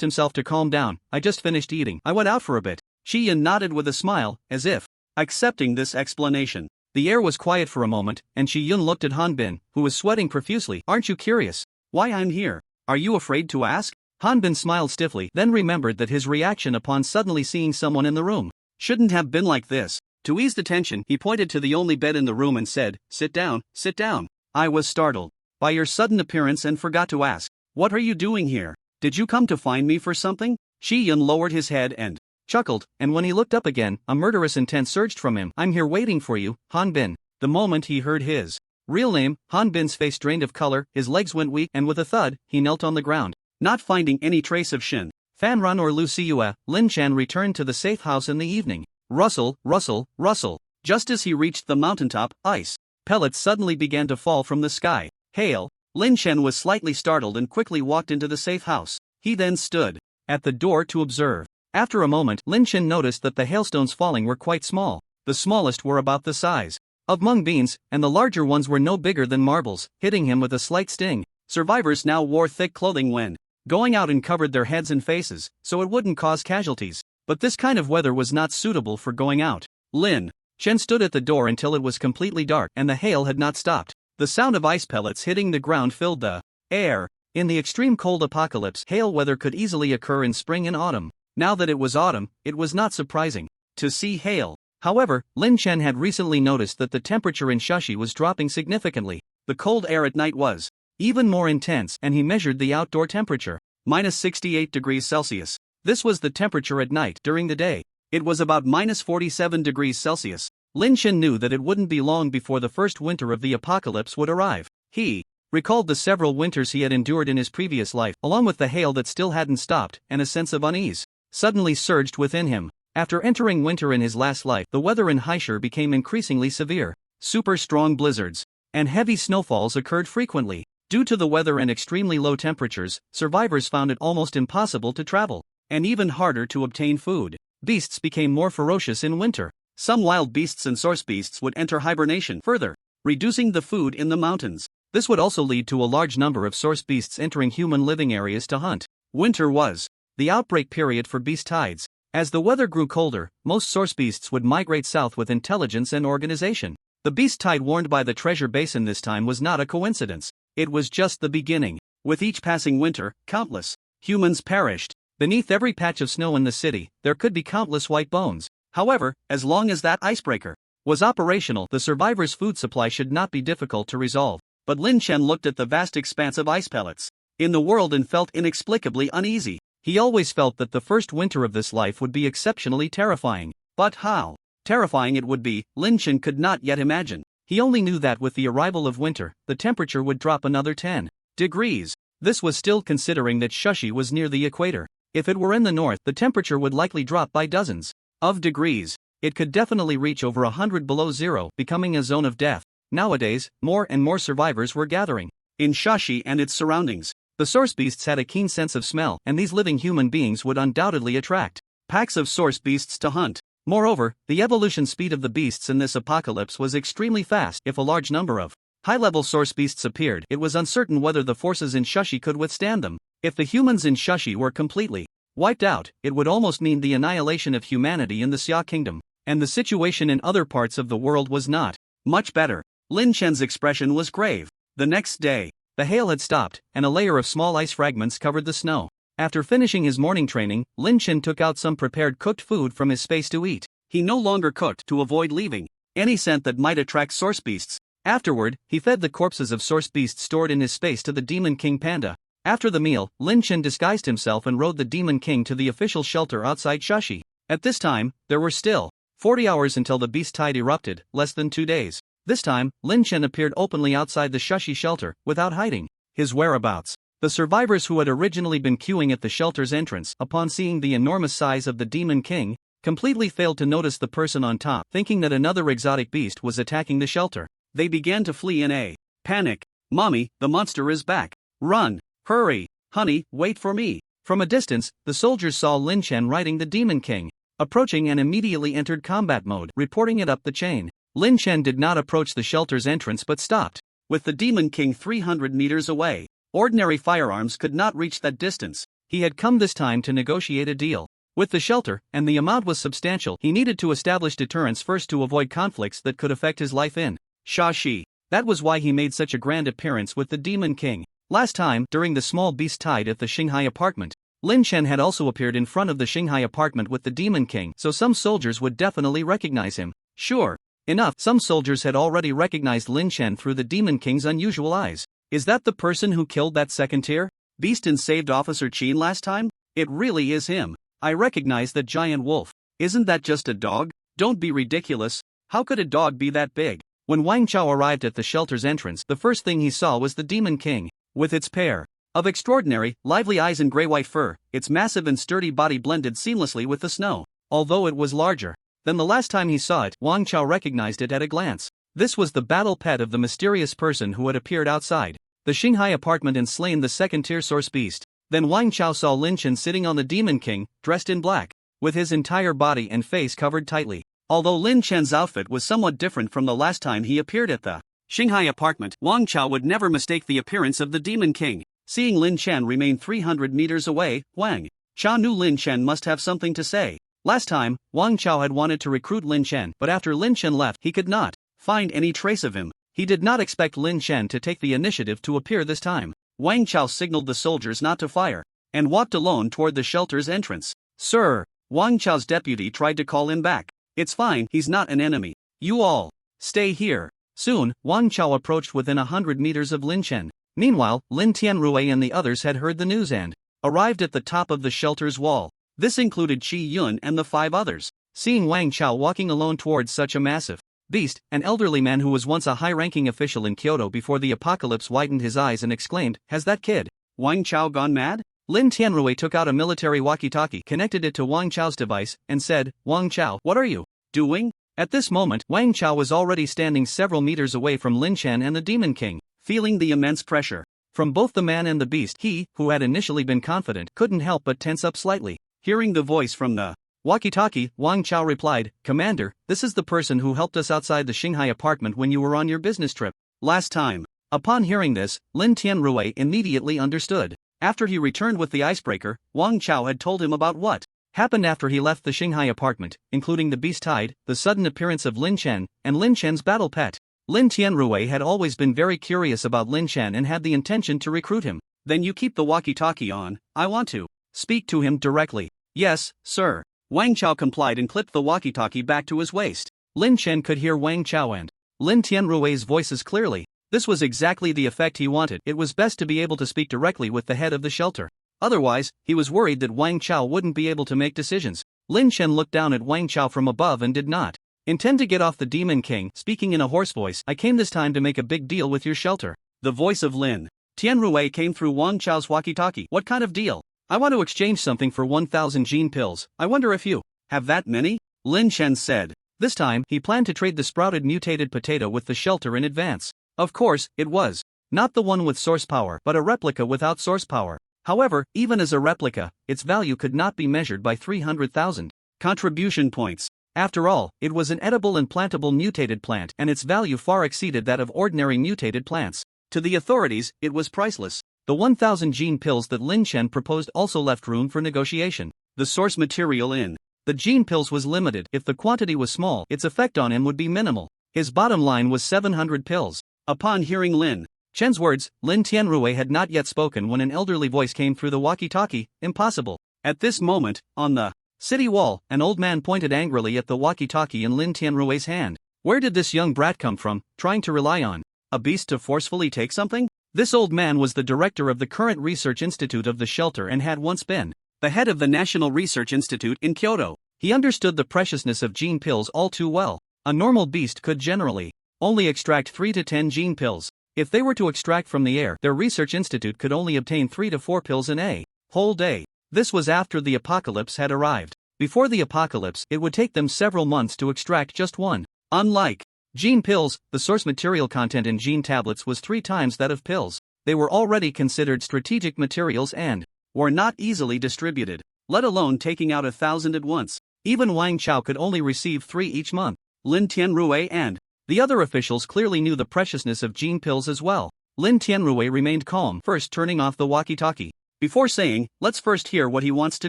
himself to calm down. "I just finished eating. I went out for a bit." Chi Yun nodded with a smile, as if accepting this explanation. The air was quiet for a moment, and Chi Yun looked at Han Bin, who was sweating profusely. "Aren't you curious why I'm here? Are you afraid to ask?" Han Bin smiled stiffly, then remembered that his reaction upon suddenly seeing someone in the room shouldn't have been like this. To ease the tension, he pointed to the only bed in the room and said, "Sit down, sit down." "I was startled by your sudden appearance and forgot to ask. What are you doing here? Did you come to find me for something?" Shi Yun lowered his head and chuckled, and when he looked up again, a murderous intent surged from him. "I'm here waiting for you, Han Bin." The moment he heard his real name, Han Bin's face drained of color, his legs went weak, and with a thud, he knelt on the ground. Not finding any trace of Shin Fanrun or Lu Siua, Lin Chen returned to the safe house in the evening. Rustle, rustle, rustle. Just as he reached the mountaintop, ice pellets suddenly began to fall from the sky. "Hail!" Lin Chen was slightly startled and quickly walked into the safe house. He then stood at the door to observe. After a moment, Lin Chen noticed that the hailstones falling were quite small. The smallest were about the size of mung beans, and the larger ones were no bigger than marbles, hitting him with a slight sting. Survivors now wore thick clothing when going out and covered their heads and faces, so it wouldn't cause casualties. But this kind of weather was not suitable for going out. Lin Chen stood at the door until it was completely dark and the hail had not stopped. The sound of ice pellets hitting the ground filled the air. In the extreme cold apocalypse, hail weather could easily occur in spring and autumn. Now that it was autumn, it was not surprising to see hail. However, Lin Chen had recently noticed that the temperature in Shashi was dropping significantly. The cold air at night was even more intense, and he measured the outdoor temperature. -68 degrees Celsius. This was the temperature at night. During the day, it was about -47 degrees Celsius. Lin Chen knew that it wouldn't be long before the first winter of the apocalypse would arrive. He recalled the several winters he had endured in his previous life, along with the hail that still hadn't stopped, and a sense of unease suddenly surged within him. After entering winter in his last life, the weather in Haishur became increasingly severe. Super strong blizzards and heavy snowfalls occurred frequently. Due to the weather and extremely low temperatures, survivors found it almost impossible to travel, and even harder to obtain food. Beasts became more ferocious in winter. Some wild beasts and source beasts would enter hibernation, further reducing the food in the mountains. This would also lead to a large number of source beasts entering human living areas to hunt. Winter was the outbreak period for beast tides. As the weather grew colder, most source beasts would migrate south with intelligence and organization. The beast tide warned by the treasure basin this time was not a coincidence. It was just the beginning. With each passing winter, countless humans perished. Beneath every patch of snow in the city, there could be countless white bones. However, as long as that icebreaker was operational, the survivors' food supply should not be difficult to resolve. But Lin Chen looked at the vast expanse of ice pellets in the world and felt inexplicably uneasy. He always felt that the first winter of this life would be exceptionally terrifying. But how terrifying it would be, Lin Chen could not yet imagine. He only knew that with the arrival of winter, the temperature would drop another 10 degrees. This was still considering that Shashi was near the equator. If it were in the north, the temperature would likely drop by dozens of degrees. It could definitely reach over 100 below zero, becoming a zone of death. Nowadays, more and more survivors were gathering in Shashi and its surroundings. The source beasts had a keen sense of smell, and these living human beings would undoubtedly attract packs of source beasts to hunt. Moreover, the evolution speed of the beasts in this apocalypse was extremely fast. If a large number of high-level source beasts appeared, it was uncertain whether the forces in Shashi could withstand them. If the humans in Shashi were completely wiped out, it would almost mean the annihilation of humanity in the Xia Kingdom. And the situation in other parts of the world was not much better. Lin Chen's expression was grave. The next day, the hail had stopped, and a layer of small ice fragments covered the snow. After finishing his morning training, Lin Chen took out some prepared cooked food from his space to eat. He no longer cooked to avoid leaving any scent that might attract source beasts. Afterward, he fed the corpses of source beasts stored in his space to the Demon King Panda. After the meal, Lin Chen disguised himself and rode the Demon King to the official shelter outside Shashi. At this time, there were still 40 hours until the beast tide erupted, less than 2 days. This time, Lin Chen appeared openly outside the Shashi shelter, without hiding his whereabouts. The survivors who had originally been queuing at the shelter's entrance, upon seeing the enormous size of the Demon King, completely failed to notice the person on top, thinking that another exotic beast was attacking the shelter. They began to flee in a panic. "Mommy, the monster is back. Run! Hurry! Honey, wait for me!" From a distance, the soldiers saw Lin Chen riding the Demon King, approaching and immediately entered combat mode, reporting it up the chain. Lin Chen did not approach the shelter's entrance but stopped. With the Demon King 300 meters away, ordinary firearms could not reach that distance. He had come this time to negotiate a deal with the shelter, and the amount was substantial. He needed to establish deterrence first to avoid conflicts that could affect his life in Shashi. That was why he made such a grand appearance with the Demon King. Last time, during the small beast tide at the Shanghai apartment, Lin Chen had also appeared in front of the Shanghai apartment with the Demon King, so some soldiers would definitely recognize him. Sure enough, some soldiers had already recognized Lin Chen through the Demon King's unusual eyes. Is that the person who killed that second-tier beast and saved Officer Qin last time? It really is him. I recognize that giant wolf. Isn't that just a dog? Don't be ridiculous. How could a dog be that big? When Wang Chao arrived at the shelter's entrance, the first thing he saw was the Demon King. With its pair of extraordinary, lively eyes and gray-white fur, its massive and sturdy body blended seamlessly with the snow. Although it was larger than the last time he saw it, Wang Chao recognized it at a glance. This was the battle pet of the mysterious person who had appeared outside the Shanghai apartment and slain the second-tier source beast. Then Wang Chao saw Lin Chen sitting on the Demon King, dressed in black, with his entire body and face covered tightly. Although Lin Chen's outfit was somewhat different from the last time he appeared at the Shanghai apartment, Wang Chao would never mistake the appearance of the Demon King. Seeing Lin Chen remain 300 meters away, Wang Chao knew Lin Chen must have something to say. Last time, Wang Chao had wanted to recruit Lin Chen, but after Lin Chen left, he could not find any trace of him. He did not expect Lin Chen to take the initiative to appear this time. Wang Chao signaled the soldiers not to fire, and walked alone toward the shelter's entrance. "Sir," Wang Chao's deputy tried to call him back. "It's fine, he's not an enemy. You all stay here." Soon, Wang Chao approached within 100 meters of Lin Chen. Meanwhile, Lin Tianrui and the others had heard the news and arrived at the top of the shelter's wall. This included Qi Yun and the 5 others. Seeing Wang Chao walking alone towards such a massive beast, an elderly man who was once a high-ranking official in Kyoto before the apocalypse widened his eyes and exclaimed, "Has that kid, Wang Chao, gone mad?" Lin Tianrui took out a military walkie-talkie, connected it to Wang Chao's device, and said, "Wang Chao, what are you doing?" At this moment, Wang Chao was already standing several meters away from Lin Chen and the Demon King. Feeling the immense pressure from both the man and the beast, he, who had initially been confident, couldn't help but tense up slightly. Hearing the voice from the walkie-talkie, Wang Chao replied, "Commander, this is the person who helped us outside the Shanghai apartment when you were on your business trip last time." Upon hearing this, Lin Tianrui immediately understood. After he returned with the icebreaker, Wang Chao had told him about what happened after he left the Shanghai apartment, including the beast tide, the sudden appearance of Lin Chen, and Lin Chen's battle pet. Lin Tianrui had always been very curious about Lin Chen and had the intention to recruit him. "Then you keep the walkie-talkie on, I want to speak to him directly." "Yes, sir." Wang Chao complied and clipped the walkie-talkie back to his waist. Lin Chen could hear Wang Chao and Lin Tianrui's voices clearly. This was exactly the effect he wanted. It was best to be able to speak directly with the head of the shelter. Otherwise, he was worried that Wang Chao wouldn't be able to make decisions. Lin Chen looked down at Wang Chao from above and did not Intend to get off the Demon King. Speaking in a hoarse voice, I came this time to make a big deal with your shelter. The voice of Lin Tianrui came through Wang Chao's walkie-talkie. What kind of deal? I want to exchange something for 1,000 gene pills. I wonder if you have that many? Lin Chen said. This time, he planned to trade the sprouted mutated potato with the shelter in advance. Of course, it was not the one with source power, but a replica without source power. However, even as a replica, its value could not be measured by 300,000 contribution points. After all, it was an edible and plantable mutated plant, and its value far exceeded that of ordinary mutated plants. To the authorities, it was priceless. The 1,000 gene pills that Lin Chen proposed also left room for negotiation. The source material in the gene pills was limited. If the quantity was small, its effect on him would be minimal. His bottom line was 700 pills. Upon hearing Lin Chen's words, Lin Tianrui had not yet spoken when an elderly voice came through the walkie-talkie. Impossible. At this moment, on the city wall, an old man pointed angrily at the walkie-talkie in Lin Tianrui's hand. Where did this young brat come from, trying to rely on a beast to forcefully take something? This old man was the director of the current research institute of the shelter and had once been the head of the National Research Institute in Kyoto. He understood the preciousness of gene pills all too well. A normal beast could generally only extract 3 to 10 gene pills. If they were to extract from the air, their research institute could only obtain 3 to 4 pills in a whole day. This was after the apocalypse had arrived. Before the apocalypse, it would take them several months to extract just one. Unlike gene pills, the source material content in gene tablets was 3 times that of pills. They were already considered strategic materials and were not easily distributed, let alone taking out 1,000 at once. Even Wang Chao could only receive 3 each month. Lin Tianrui and the other officials clearly knew the preciousness of gene pills as well. Lin Tianrui remained calm, first turning off the walkie-talkie. Before saying, let's first hear what he wants to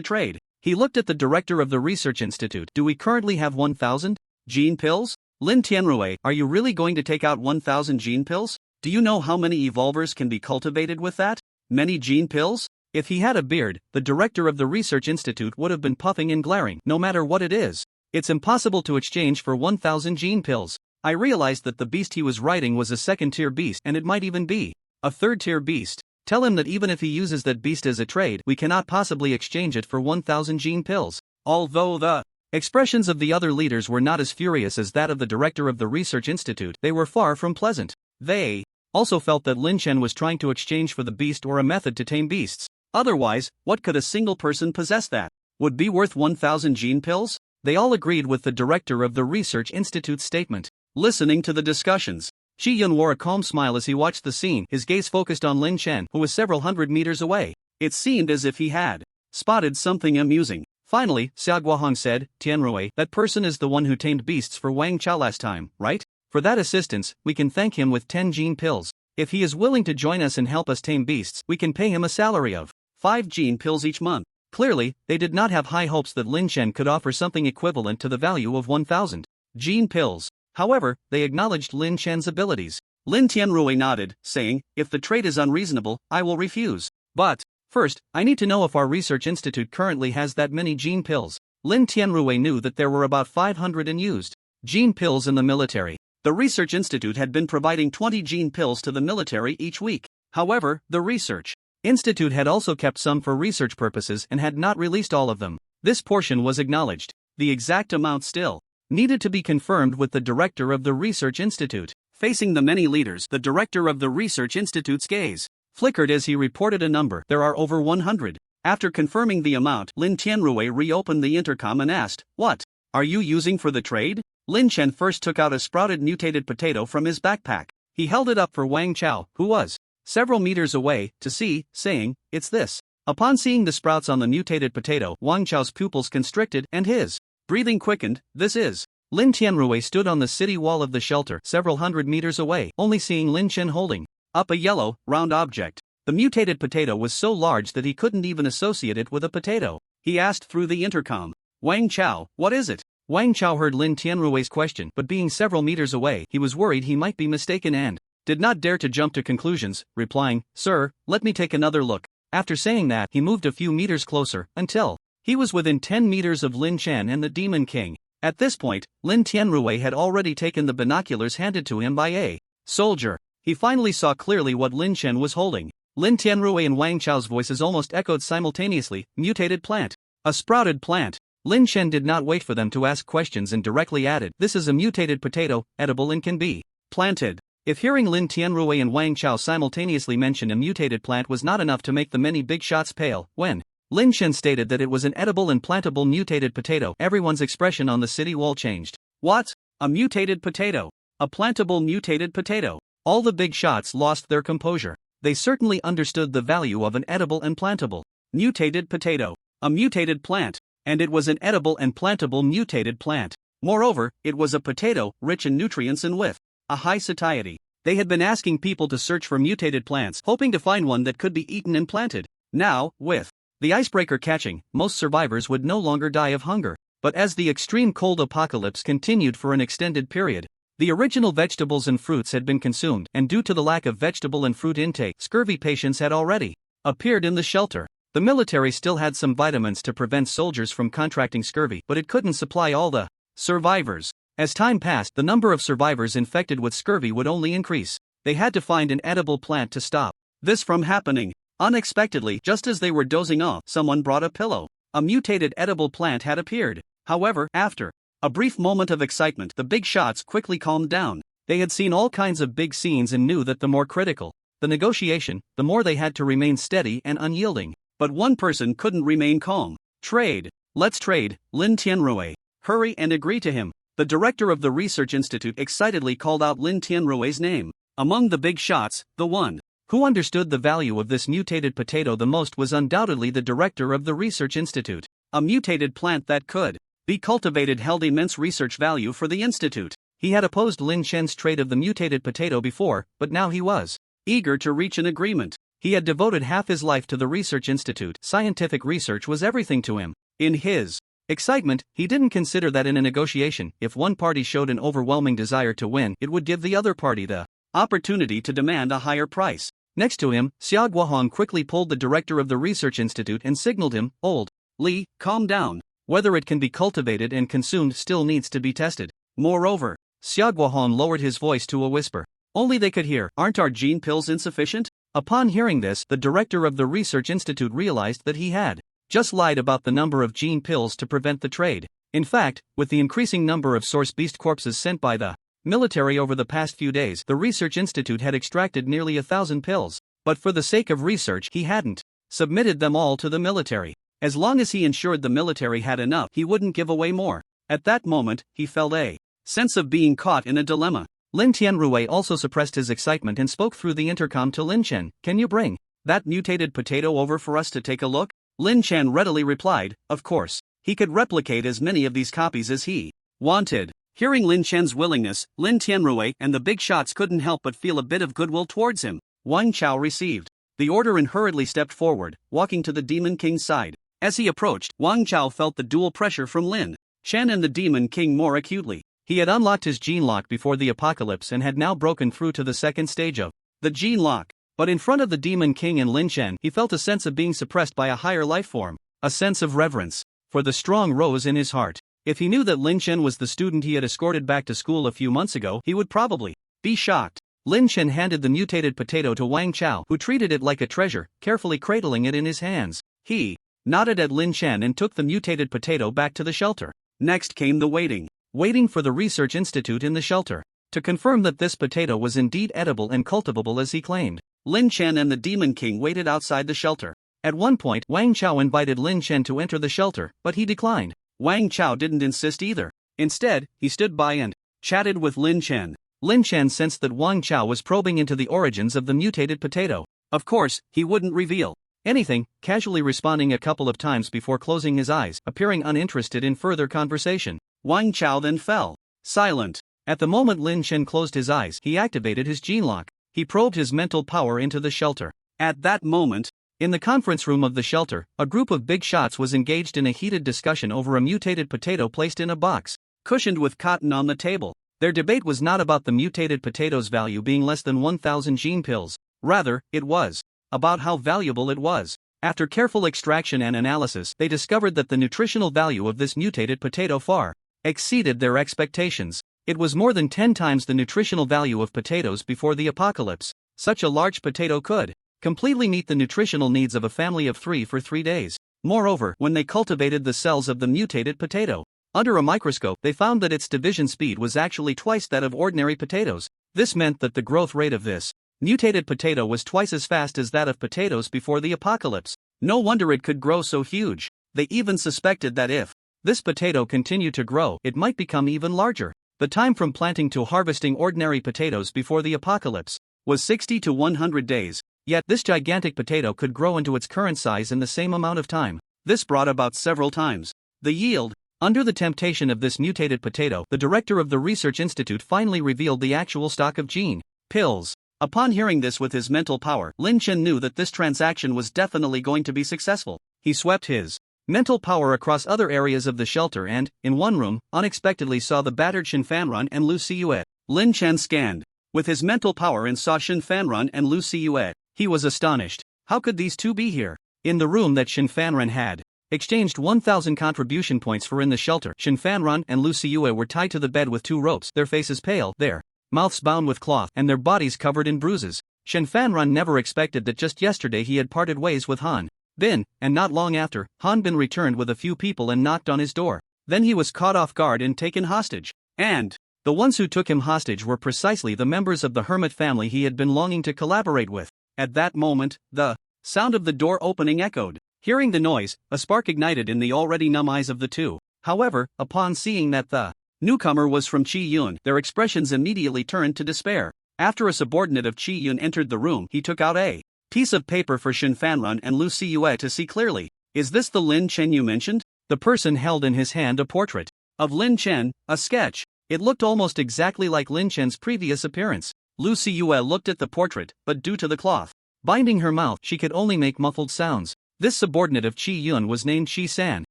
trade. He looked at the director of the research institute. Do we currently have 1,000 gene pills? Lin Tianrui, are you really going to take out 1,000 gene pills? Do you know how many evolvers can be cultivated with that many gene pills? If he had a beard, the director of the research institute would have been puffing and glaring. No matter what it is, it's impossible to exchange for 1,000 gene pills. I realized that the beast he was riding was a second-tier beast, and it might even be a third-tier beast. Tell him that even if he uses that beast as a trade, we cannot possibly exchange it for 1,000 gene pills. Although the expressions of the other leaders were not as furious as that of the director of the research institute, they were far from pleasant. They also felt that Lin Chen was trying to exchange for the beast or a method to tame beasts. Otherwise, what could a single person possess that would be worth 1,000 gene pills? They all agreed with the director of the research institute's statement. Listening to the discussions, Shi Yun wore a calm smile as he watched the scene, his gaze focused on Lin Chen, who was several hundred meters away. It seemed as if he had spotted something amusing. Finally, Xia Guohong said, Tianrui, that person is the one who tamed beasts for Wang Chao last time, right? For that assistance, we can thank him with 10 gene pills. If he is willing to join us and help us tame beasts, we can pay him a salary of 5 gene pills each month. Clearly, they did not have high hopes that Lin Chen could offer something equivalent to the value of 1,000 gene pills. However, they acknowledged Lin Chen's abilities. Lin Tianrui nodded, saying, if the trade is unreasonable, I will refuse. But first, I need to know if our research institute currently has that many gene pills. Lin Tianrui knew that there were about 500 unused gene pills in the military. The research institute had been providing 20 gene pills to the military each week. However, the research institute had also kept some for research purposes and had not released all of them. This portion was acknowledged. The exact amount still needed to be confirmed with the director of the research institute. Facing the many leaders, the director of the research institute's gaze flickered as he reported a number. There are over 100. After confirming the amount, Lin Tianrui reopened the intercom and asked, what are you using for the trade? Lin Chen first took out a sprouted mutated potato from his backpack. He held it up for Wang Chao, who was several meters away, to see, saying, it's this. Upon seeing the sprouts on the mutated potato, Wang Chao's pupils constricted and his breathing quickened. This is. Lin Tianrui stood on the city wall of the shelter, several hundred meters away, only seeing Lin Chen holding up a yellow, round object. The mutated potato was so large that he couldn't even associate it with a potato. He asked through the intercom, Wang Chao, what is it? Wang Chao heard Lin Tianrui's question, but being several meters away, he was worried he might be mistaken and did not dare to jump to conclusions, replying, sir, let me take another look. After saying that, he moved a few meters closer, until he was within 10 meters of Lin Chen and the Demon King. At this point, Lin Tianrui had already taken the binoculars handed to him by a soldier. He finally saw clearly what Lin Chen was holding. Lin Tianrui and Wang Chao's voices almost echoed simultaneously, mutated plant. A sprouted plant. Lin Chen did not wait for them to ask questions and directly added, "This is a mutated potato, edible and can be planted." If hearing Lin Tianrui and Wang Chao simultaneously mention a mutated plant was not enough to make the many big shots pale, when Lin Chen stated that it was an edible and plantable mutated potato, everyone's expression on the city wall changed. What? A mutated potato? A plantable mutated potato? All the big shots lost their composure. They certainly understood the value of an edible and plantable mutated potato. A mutated plant. And it was an edible and plantable mutated plant. Moreover, it was a potato, rich in nutrients and with a high satiety. They had been asking people to search for mutated plants, hoping to find one that could be eaten and planted. Now, with the icebreaker catching, most survivors would no longer die of hunger. But as the extreme cold apocalypse continued for an extended period, the original vegetables and fruits had been consumed, and due to the lack of vegetable and fruit intake, scurvy patients had already appeared in the shelter. The military still had some vitamins to prevent soldiers from contracting scurvy, but it couldn't supply all the survivors. As time passed, the number of survivors infected with scurvy would only increase. They had to find an edible plant to stop this from happening. Unexpectedly, just as they were dozing off, someone brought a pillow. A mutated edible plant had appeared. However, after a brief moment of excitement, the big shots quickly calmed down. They had seen all kinds of big scenes and knew that the more critical the negotiation, the more they had to remain steady and unyielding. But one person couldn't remain calm. Trade. Let's trade, Lin Tianrui. Hurry and agree to him. The director of the research institute excitedly called out Lin Tianrui's name. Among the big shots, the one who understood the value of this mutated potato the most was undoubtedly the director of the research institute. A mutated plant that could be cultivated held immense research value for the institute. He had opposed Lin Chen's trade of the mutated potato before, but now he was eager to reach an agreement. He had devoted half his life to the research institute. Scientific research was everything to him. In his excitement, he didn't consider that in a negotiation, if one party showed an overwhelming desire to win, it would give the other party the opportunity to demand a higher price. Next to him, Xia Guohong quickly pulled the director of the research institute and signaled him, "Old Li, calm down. Whether it can be cultivated and consumed still needs to be tested." Moreover, Xia Guohong lowered his voice to a whisper. Only they could hear, "Aren't our gene pills insufficient?" Upon hearing this, the director of the research institute realized that he had just lied about the number of gene pills to prevent the trade. In fact, with the increasing number of source beast corpses sent by the military over the past few days, the research institute had extracted nearly 1,000 pills. But for the sake of research, he hadn't submitted them all to the military. As long as he ensured the military had enough, he wouldn't give away more. At that moment, he felt a sense of being caught in a dilemma. Lin Tianrui also suppressed his excitement and spoke through the intercom to Lin Chen. "Can you bring that mutated potato over for us to take a look?" Lin Chen readily replied, "Of course." He could replicate as many of these copies as he wanted. Hearing Lin Chen's willingness, Lin Tianrui and the big shots couldn't help but feel a bit of goodwill towards him. Wang Chao received the order and hurriedly stepped forward, walking to the Demon King's side. As he approached, Wang Chao felt the dual pressure from Lin Chen and the Demon King more acutely. He had unlocked his gene lock before the apocalypse and had now broken through to the second stage of the gene lock. But in front of the Demon King and Lin Chen, he felt a sense of being suppressed by a higher life form. A sense of reverence for the strong rose in his heart. If he knew that Lin Chen was the student he had escorted back to school a few months ago, he would probably be shocked. Lin Chen handed the mutated potato to Wang Chao, who treated it like a treasure, carefully cradling it in his hands. He nodded at Lin Chen and took the mutated potato back to the shelter. Next came the waiting for the research institute in the shelter to confirm that this potato was indeed edible and cultivable as he claimed. Lin Chen and the Demon King waited outside the shelter. At one point, Wang Chao invited Lin Chen to enter the shelter, but he declined. Wang Chao didn't insist either. Instead, he stood by and chatted with Lin Chen. Lin Chen sensed that Wang Chao was probing into the origins of the mutated potato. Of course, he wouldn't reveal anything, casually responding a couple of times before closing his eyes, appearing uninterested in further conversation. Wang Chao then fell silent. At the moment Lin Chen closed his eyes, he activated his gene lock. He probed his mental power into the shelter. At that moment, in the conference room of the shelter, a group of big shots was engaged in a heated discussion over a mutated potato placed in a box, cushioned with cotton on the table. Their debate was not about the mutated potato's value being less than 1,000 gene pills. Rather, it was about how valuable it was. After careful extraction and analysis, they discovered that the nutritional value of this mutated potato far exceeded their expectations. It was more than 10 times the nutritional value of potatoes before the apocalypse. Such a large potato could completely meet the nutritional needs of a family of 3 for 3 days. Moreover, when they cultivated the cells of the mutated potato, under a microscope they found that its division speed was actually twice that of ordinary potatoes. This meant that the growth rate of this mutated potato was twice as fast as that of potatoes before the apocalypse. No wonder it could grow so huge. They even suspected that if this potato continued to grow, it might become even larger. The time from planting to harvesting ordinary potatoes before the apocalypse was 60 to 100 days. Yet this gigantic potato could grow into its current size in the same amount of time. This brought about several times the yield. Under the temptation of this mutated potato, the director of the research institute finally revealed the actual stock of gene pills. Upon hearing this with his mental power, Lin Chen knew that this transaction was definitely going to be successful. He swept his mental power across other areas of the shelter and, in one room, unexpectedly saw the battered Shin Fanrun and Lu Siyue. Lin Chen scanned with his mental power and saw Shin Fanrun and Lu Siyue. He was astonished. How could these two be here? In the room that Shin Fanrun had exchanged 1,000 contribution points for in the shelter, Shin Fanrun and Lu Siyue were tied to the bed with 2 ropes, their faces pale, their mouths bound with cloth, and their bodies covered in bruises. Shin Fanrun never expected that just yesterday he had parted ways with Han Bin, and not long after, Han Bin returned with a few people and knocked on his door. Then he was caught off guard and taken hostage. And the ones who took him hostage were precisely the members of the hermit family he had been longing to collaborate with. At that moment, the sound of the door opening echoed. Hearing the noise, a spark ignited in the already numb eyes of the two. However, upon seeing that the newcomer was from Chi Yun, their expressions immediately turned to despair. After a subordinate of Chi Yun entered the room, he took out a piece of paper for Shin Fanrun and Lu Siyue to see clearly. Is this the Lin Chen you mentioned? The person held in his hand a portrait of Lin Chen, a sketch. It looked almost exactly like Lin Chen's previous appearance. Lu Siyue looked at the portrait, but due to the cloth binding her mouth, she could only make muffled sounds. This subordinate of Chi Yun was named Chi San.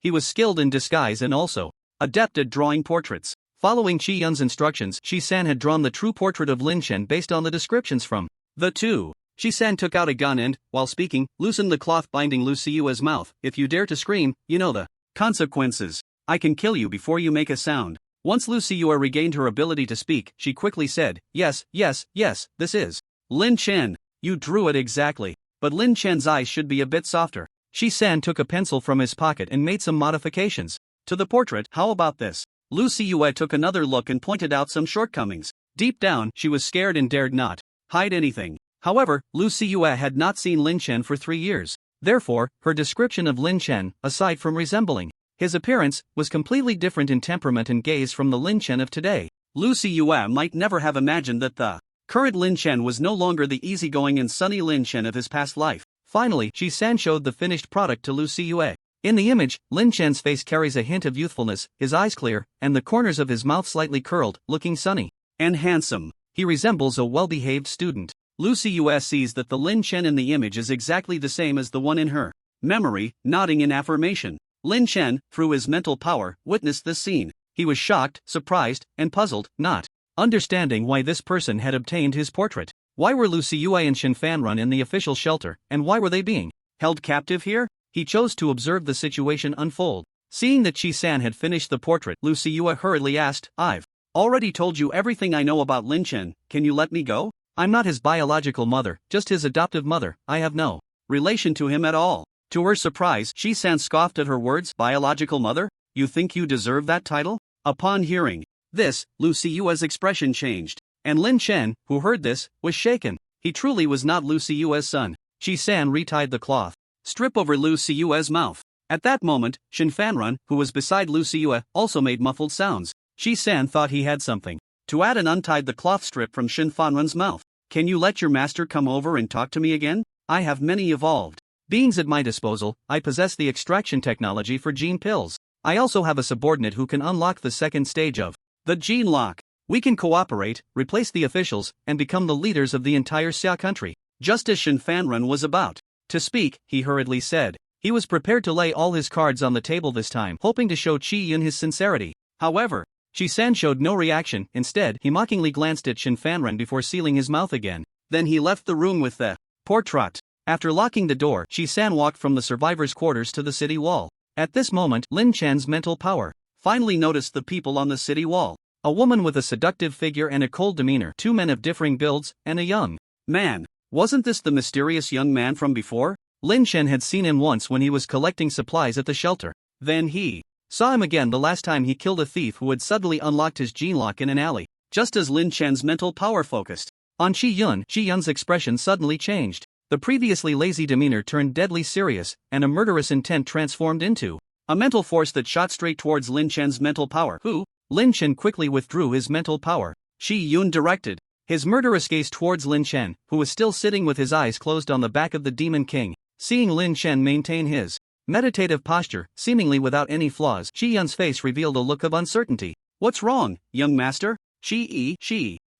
He was skilled in disguise and also adept at drawing portraits. Following Chi Yun's instructions, Chi San had drawn the true portrait of Lin Chen based on the descriptions from the two. Chi San took out a gun and, while speaking, loosened the cloth binding Lu Siyue's mouth. If you dare to scream, you know the consequences. I can kill you before you make a sound. Once Lu Siyue regained her ability to speak, she quickly said, yes, this is Lin Chen. You drew it exactly. But Lin Chen's eyes should be a bit softer. Chi San took a pencil from his pocket and made some modifications to the portrait. How about this? Lu Siyue took another look and pointed out some shortcomings. Deep down, she was scared and dared not hide anything. However, Lu Siyue had not seen Lin Chen for 3 years. Therefore, her description of Lin Chen, aside from resembling his appearance, was completely different in temperament and gaze from the Lin Chen of today. Lu Siyue might never have imagined that the current Lin Chen was no longer the easygoing and sunny Lin Chen of his past life. Finally, Chi San showed the finished product to Lu Siyue. In the image, Lin Chen's face carries a hint of youthfulness, his eyes clear, and the corners of his mouth slightly curled, looking sunny and handsome. He resembles a well-behaved student. Lu Siyue sees that the Lin Chen in the image is exactly the same as the one in her memory, nodding in affirmation. Lin Chen, through his mental power, witnessed this scene. He was shocked, surprised, and puzzled, not understanding why this person had obtained his portrait. Why were Lu Siyue and Shin Fanrun in the official shelter, and why were they being held captive here? He chose to observe the situation unfold. Seeing that Chi San had finished the portrait, Lu Siyue hurriedly asked, I've already told you everything I know about Lin Chen, can you let me go? I'm not his biological mother, just his adoptive mother. I have no relation to him at all. To her surprise, Chi San scoffed at her words. Biological mother? You think you deserve that title? Upon hearing this, Lu Siyue's expression changed. And Lin Chen, who heard this, was shaken. He truly was not Lu Siyue's son. Chi San retied the cloth strip over Lu Siyue's mouth. At that moment, Shin Fanrun, who was beside Lu Siyue, also made muffled sounds. Chi San thought he had something to add and untied the cloth strip from Shin Fanrun's mouth. Can you let your master come over and talk to me again? I have many evolved beings at my disposal. I possess the extraction technology for gene pills. I also have a subordinate who can unlock the second stage of the gene lock. We can cooperate, replace the officials, and become the leaders of the entire Xia country. Just as Shin Fanrun was about to speak, he hurriedly said. He was prepared to lay all his cards on the table this time, hoping to show Chi Yun his sincerity. However, Chi San showed no reaction. Instead, he mockingly glanced at Shin Fanrun before sealing his mouth again. Then he left the room with the portrait. After locking the door, Chi San walked from the survivors' quarters to the city wall. At this moment, Lin Chen's mental power finally noticed the people on the city wall. A woman with a seductive figure and a cold demeanor, 2 men of differing builds, and a young man. Wasn't this the mysterious young man from before? Lin Chen had seen him once when he was collecting supplies at the shelter. Then he saw him again the last time he killed a thief who had suddenly unlocked his gene lock in an alley. Just as Lin Chen's mental power focused on Qi Yun's expression suddenly changed. The previously lazy demeanor turned deadly serious, and a murderous intent transformed into a mental force that shot straight towards Lin Chen's mental power. Lin Chen quickly withdrew his mental power. Qi Yun directed his murderous gaze towards Lin Chen, who was still sitting with his eyes closed on the back of the Demon King. Seeing Lin Chen maintain his meditative posture, seemingly without any flaws, Qi Yun's face revealed a look of uncertainty. "What's wrong, young master?" Shi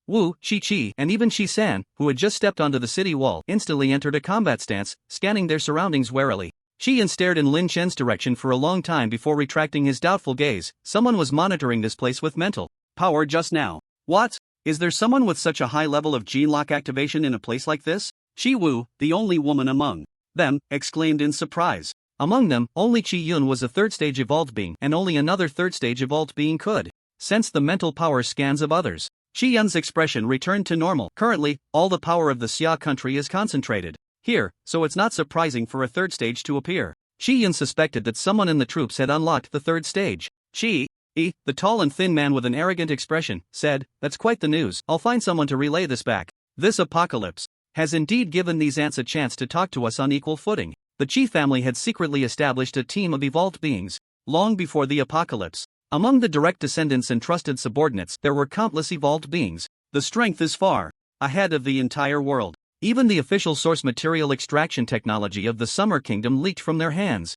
Wu, Qi, and even Qi San, who had just stepped onto the city wall, instantly entered a combat stance, scanning their surroundings warily. Qi Yun stared in Lin Chen's direction for a long time before retracting his doubtful gaze. Someone was monitoring this place with mental power just now. What? Is there someone with such a high level of gene lock activation in a place like this? Qi Wu, the only woman among them, exclaimed in surprise. Among them, only Qi Yun was a third-stage evolved being, and only another third-stage evolved being could sense the mental power scans of others. Qi Yun's expression returned to normal. Currently, all the power of the Xia country is concentrated here, so it's not surprising for a third stage to appear. Qi Yun suspected that someone in the troops had unlocked the third stage. The tall and thin man with an arrogant expression, said, "That's quite the news. I'll find someone to relay this back. This apocalypse has indeed given these ants a chance to talk to us on equal footing." The Qi family had secretly established a team of evolved beings long before the apocalypse. Among the direct descendants and trusted subordinates, there were countless evolved beings. The strength is far ahead of the entire world. Even the official source material extraction technology of the Summer Kingdom leaked from their hands.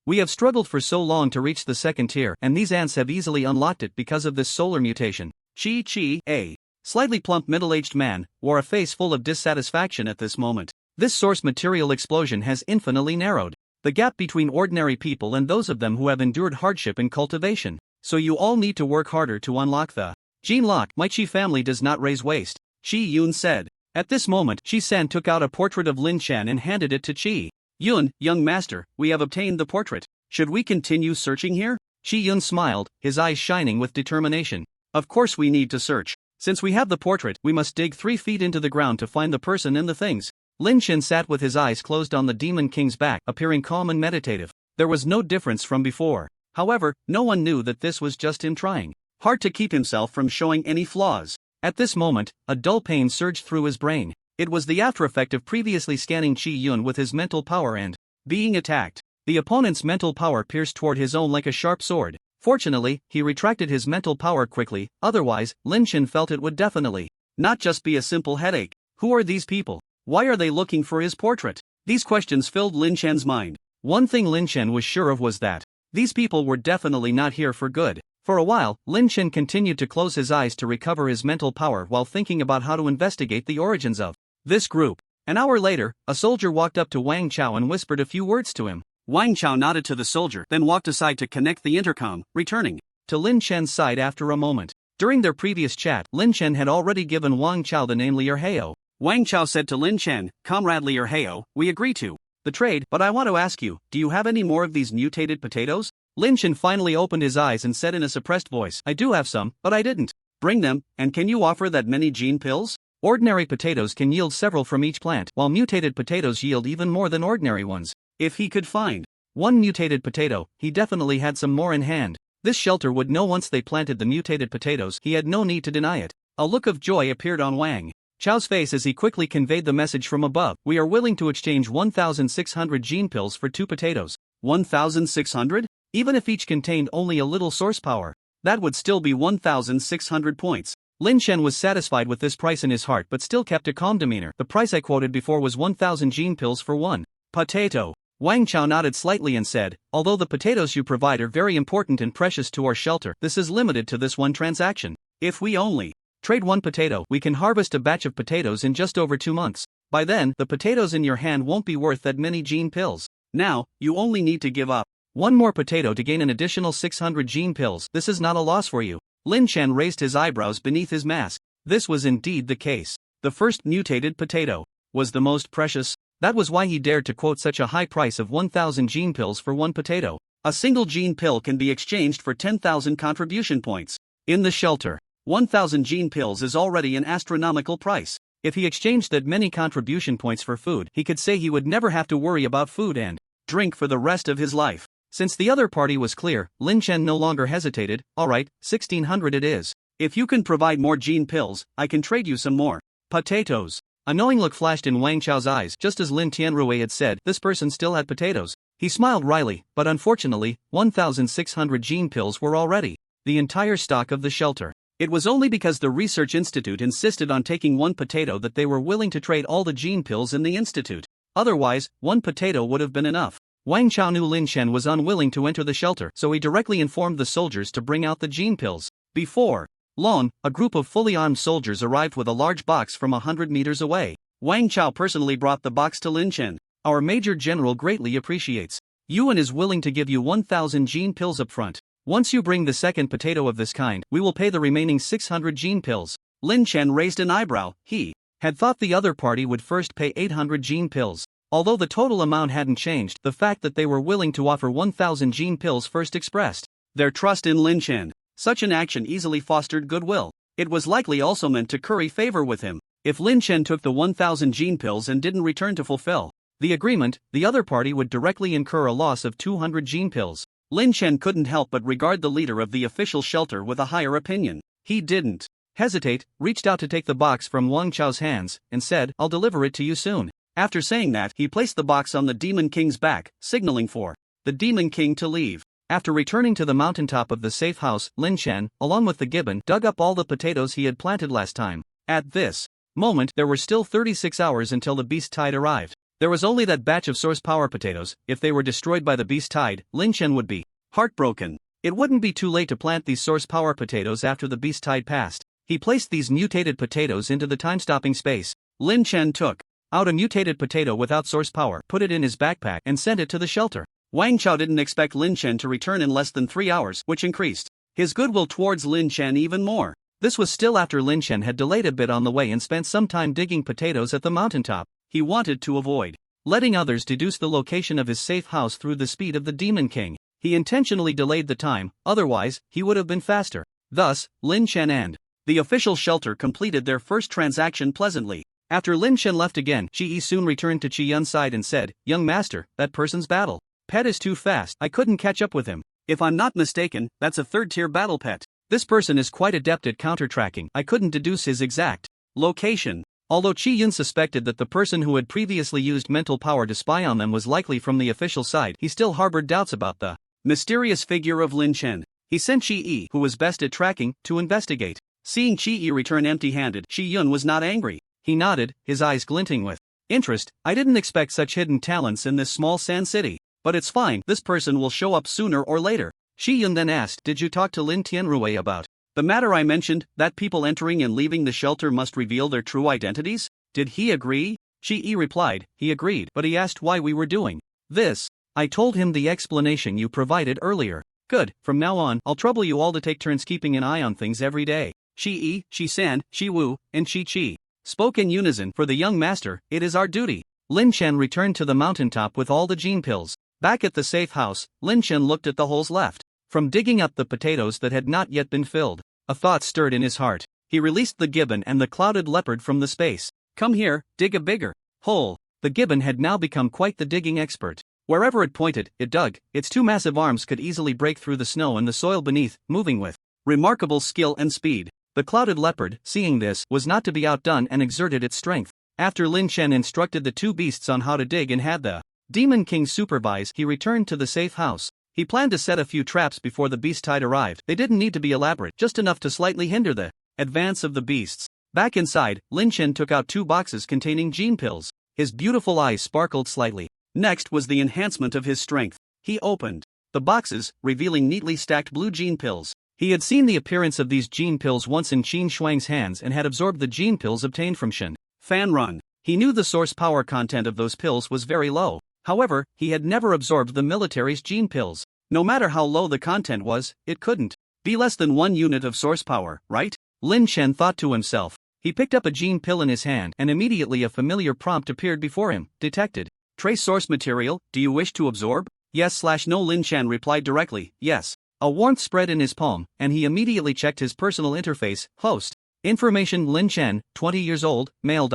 We have struggled for so long to reach the second tier, and these ants have easily unlocked it because of this solar mutation. Qi, a slightly plump middle-aged man, wore a face full of dissatisfaction at this moment. This source material explosion has infinitely narrowed the gap between ordinary people and those of them who have endured hardship in cultivation. So you all need to work harder to unlock the gene lock. My Qi family does not raise waste, Qi Yun said. At this moment, Qi San took out a portrait of Lin Chen and handed it to Qi Yun. "Young master, we have obtained the portrait. Should we continue searching here?" Qi Yun smiled, his eyes shining with determination. "Of course we need to search. Since we have the portrait, we must dig 3 feet into the ground to find the person and the things." Lin Chen sat with his eyes closed on the Demon King's back, appearing calm and meditative. There was no difference from before. However, no one knew that this was just him trying hard to keep himself from showing any flaws. At this moment, a dull pain surged through his brain. It was the aftereffect of previously scanning Qi Yun with his mental power and being attacked. The opponent's mental power pierced toward his own like a sharp sword. Fortunately, he retracted his mental power quickly, otherwise, Lin Chen felt it would definitely not just be a simple headache. Who are these people? Why are they looking for his portrait? These questions filled Lin Chen's mind. One thing Lin Chen was sure of was that these people were definitely not here for good. For a while, Lin Chen continued to close his eyes to recover his mental power while thinking about how to investigate the origins of this group. An hour later, a soldier walked up to Wang Chao and whispered a few words to him. Wang Chao nodded to the soldier, then walked aside to connect the intercom, returning to Lin Chen's side after a moment. During their previous chat, Lin Chen had already given Wang Chao the name Lier Heo. Wang Chao said to Lin Chen, "Comrade Lier Heo, we agree to the trade, but I want to ask you, do you have any more of these mutated potatoes?" Lin Chen finally opened his eyes and said in a suppressed voice, "I do have some, but I didn't bring them, and can you offer that many gene pills?" Ordinary potatoes can yield several from each plant, while mutated potatoes yield even more than ordinary ones. If he could find one mutated potato, he definitely had some more in hand. This shelter would know once they planted the mutated potatoes. He had no need to deny it. A look of joy appeared on Wang Chao's face as he quickly conveyed the message from above. "We are willing to exchange 1,600 gene pills for 2 potatoes. 1,600? Even if each contained only a little source power, that would still be 1,600 points. Lin Chen was satisfied with this price in his heart but still kept a calm demeanor. "The price I quoted before was 1,000 gene pills for 1 potato. Wang Chao nodded slightly and said, "Although the potatoes you provide are very important and precious to our shelter, this is limited to this one transaction. If we only trade 1 potato, we can harvest a batch of potatoes in just over 2 months. By then, the potatoes in your hand won't be worth that many gene pills. Now, you only need to give up 1 more potato to gain an additional 600 gene pills. This is not a loss for you." Lin Chen raised his eyebrows beneath his mask. This was indeed the case. The first mutated potato was the most precious. That was why he dared to quote such a high price of 1,000 gene pills for 1 potato. A single gene pill can be exchanged for 10,000 contribution points. In the shelter, 1,000 gene pills is already an astronomical price. If he exchanged that many contribution points for food, he could say he would never have to worry about food and drink for the rest of his life. Since the other party was clear, Lin Chen no longer hesitated. Alright, 1600 it is. If you can provide more gene pills, I can trade you some more potatoes. A knowing look flashed in Wang Chao's eyes. Just as Lin Tianrui had said, this person still had potatoes. He smiled wryly, but unfortunately, 1,600 gene pills were already the entire stock of the shelter. It was only because the research institute insisted on taking one potato that they were willing to trade all the gene pills in the institute. Otherwise, one potato would have been enough. Wang Chao knew Lin Chen was unwilling to enter the shelter, so he directly informed the soldiers to bring out the gene pills. Before long, a group of fully armed soldiers arrived with a large box from 100 meters away. Wang Chao personally brought the box to Lin Chen. Our Major General greatly appreciates you and is willing to give you 1,000 gene pills up front. Once you bring the second potato of this kind, we will pay the remaining 600 gene pills. Lin Chen raised an eyebrow. He had thought the other party would first pay 800 gene pills. Although the total amount hadn't changed, the fact that they were willing to offer 1,000 gene pills first expressed their trust in Lin Chen. Such an action easily fostered goodwill. It was likely also meant to curry favor with him. If Lin Chen took the 1,000 gene pills and didn't return to fulfill the agreement, the other party would directly incur a loss of 200 gene pills. Lin Chen couldn't help but regard the leader of the official shelter with a higher opinion. He didn't hesitate, reached out to take the box from Wang Chao's hands, and said, I'll deliver it to you soon. After saying that, he placed the box on the Demon King's back, signaling for the Demon King to leave. After returning to the mountaintop of the safe house, Lin Chen, along with the gibbon, dug up all the potatoes he had planted last time. At this moment, there were still 36 hours until the beast tide arrived. There was only that batch of source power potatoes. If they were destroyed by the beast tide, Lin Chen would be heartbroken. It wouldn't be too late to plant these source power potatoes after the beast tide passed. He placed these mutated potatoes into the time-stopping space. Lin Chen took out a mutated potato without source power, put it in his backpack, and sent it to the shelter. Wang Chao didn't expect Lin Chen to return in less than 3 hours, which increased his goodwill towards Lin Chen even more. This was still after Lin Chen had delayed a bit on the way and spent some time digging potatoes at the mountaintop. He wanted to avoid letting others deduce the location of his safe house through the speed of the Demon King. He intentionally delayed the time, otherwise, he would have been faster. Thus, Lin Chen and the official shelter completed their first transaction pleasantly. After Lin Chen left again, Qi Yi soon returned to Qi Yun's side and said, Young master, that person's battle pet is too fast. I couldn't catch up with him. If I'm not mistaken, that's a third-tier battle pet. This person is quite adept at counter-tracking. I couldn't deduce his exact location. Although Qi Yun suspected that the person who had previously used mental power to spy on them was likely from the official side, he still harbored doubts about the mysterious figure of Lin Chen. He sent Qi Yi, who was best at tracking, to investigate. Seeing Qi Yi return empty-handed, Qi Yun was not angry. He nodded, his eyes glinting with interest. I didn't expect such hidden talents in this small sand city. But it's fine, this person will show up sooner or later. Qi Yun then asked, Did you talk to Lin Tianrui about the matter I mentioned, that people entering and leaving the shelter must reveal their true identities? Did he agree? Qi Yi replied, he agreed, but he asked why we were doing this. I told him the explanation you provided earlier. Good, from now on, I'll trouble you all to take turns keeping an eye on things every day. Qi Yi, Qi San, Qi Wu, and Qi Qi spoke in unison. For the young master, it is our duty. Lin Chen returned to the mountaintop with all the gene pills. Back at the safe house, Lin Chen looked at the holes left from digging up the potatoes that had not yet been filled. A thought stirred in his heart. He released the gibbon and the clouded leopard from the space. Come here, dig a bigger hole. The gibbon had now become quite the digging expert. Wherever it pointed, it dug. Its two massive arms could easily break through the snow and the soil beneath, moving with remarkable skill and speed. The clouded leopard, seeing this, was not to be outdone and exerted its strength. After Lin Chen instructed the two beasts on how to dig and had the Demon King supervise, he returned to the safe house. He planned to set a few traps before the beast tide arrived. They didn't need to be elaborate, just enough to slightly hinder the advance of the beasts. Back inside, Lin Chen took out 2 boxes containing gene pills. His beautiful eyes sparkled slightly. Next was the enhancement of his strength. He opened the boxes, revealing neatly stacked blue gene pills. He had seen the appearance of these gene pills once in Qin Shuang's hands and had absorbed the gene pills obtained from Shen Fanrun. He knew the source power content of those pills was very low. However, he had never absorbed the military's gene pills. No matter how low the content was, it couldn't be less than 1 unit of source power, right? Lin Chen thought to himself. He picked up a gene pill in his hand and immediately a familiar prompt appeared before him. Detected. Trace source material, do you wish to absorb? Yes/no. Lin Chen replied directly, yes. A warmth spread in his palm, and he immediately checked his personal interface. Host. Information: Lin Chen, 20 years old, male.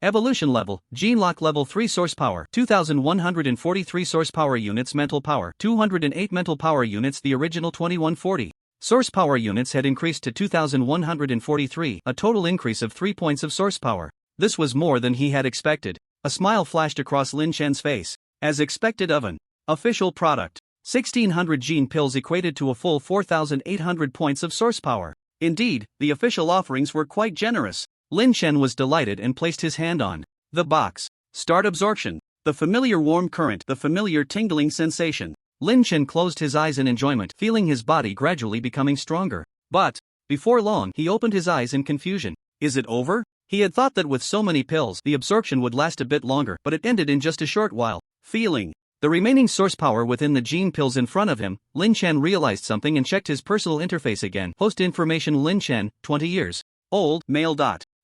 Evolution level: Gene Lock level 3, source power 2143 source power units, mental power 208 mental power units, the original 2140. Source power units had increased to 2143, a total increase of 3 points of source power. This was more than he had expected. A smile flashed across Lin Chen's face. As expected of an official product, 1600 gene pills equated to a full 4800 points of source power. Indeed, the official offerings were quite generous. Lin Chen was delighted and placed his hand on the box. Start absorption. The familiar warm current, the familiar tingling sensation. Lin Chen closed his eyes in enjoyment, feeling his body gradually becoming stronger. But, before long, he opened his eyes in confusion. Is it over? He had thought that with so many pills, the absorption would last a bit longer, but it ended in just a short while. Feeling the remaining source power within the gene pills in front of him, Lin Chen realized something and checked his personal interface again. Host information: Lin Chen, 20 years old, male.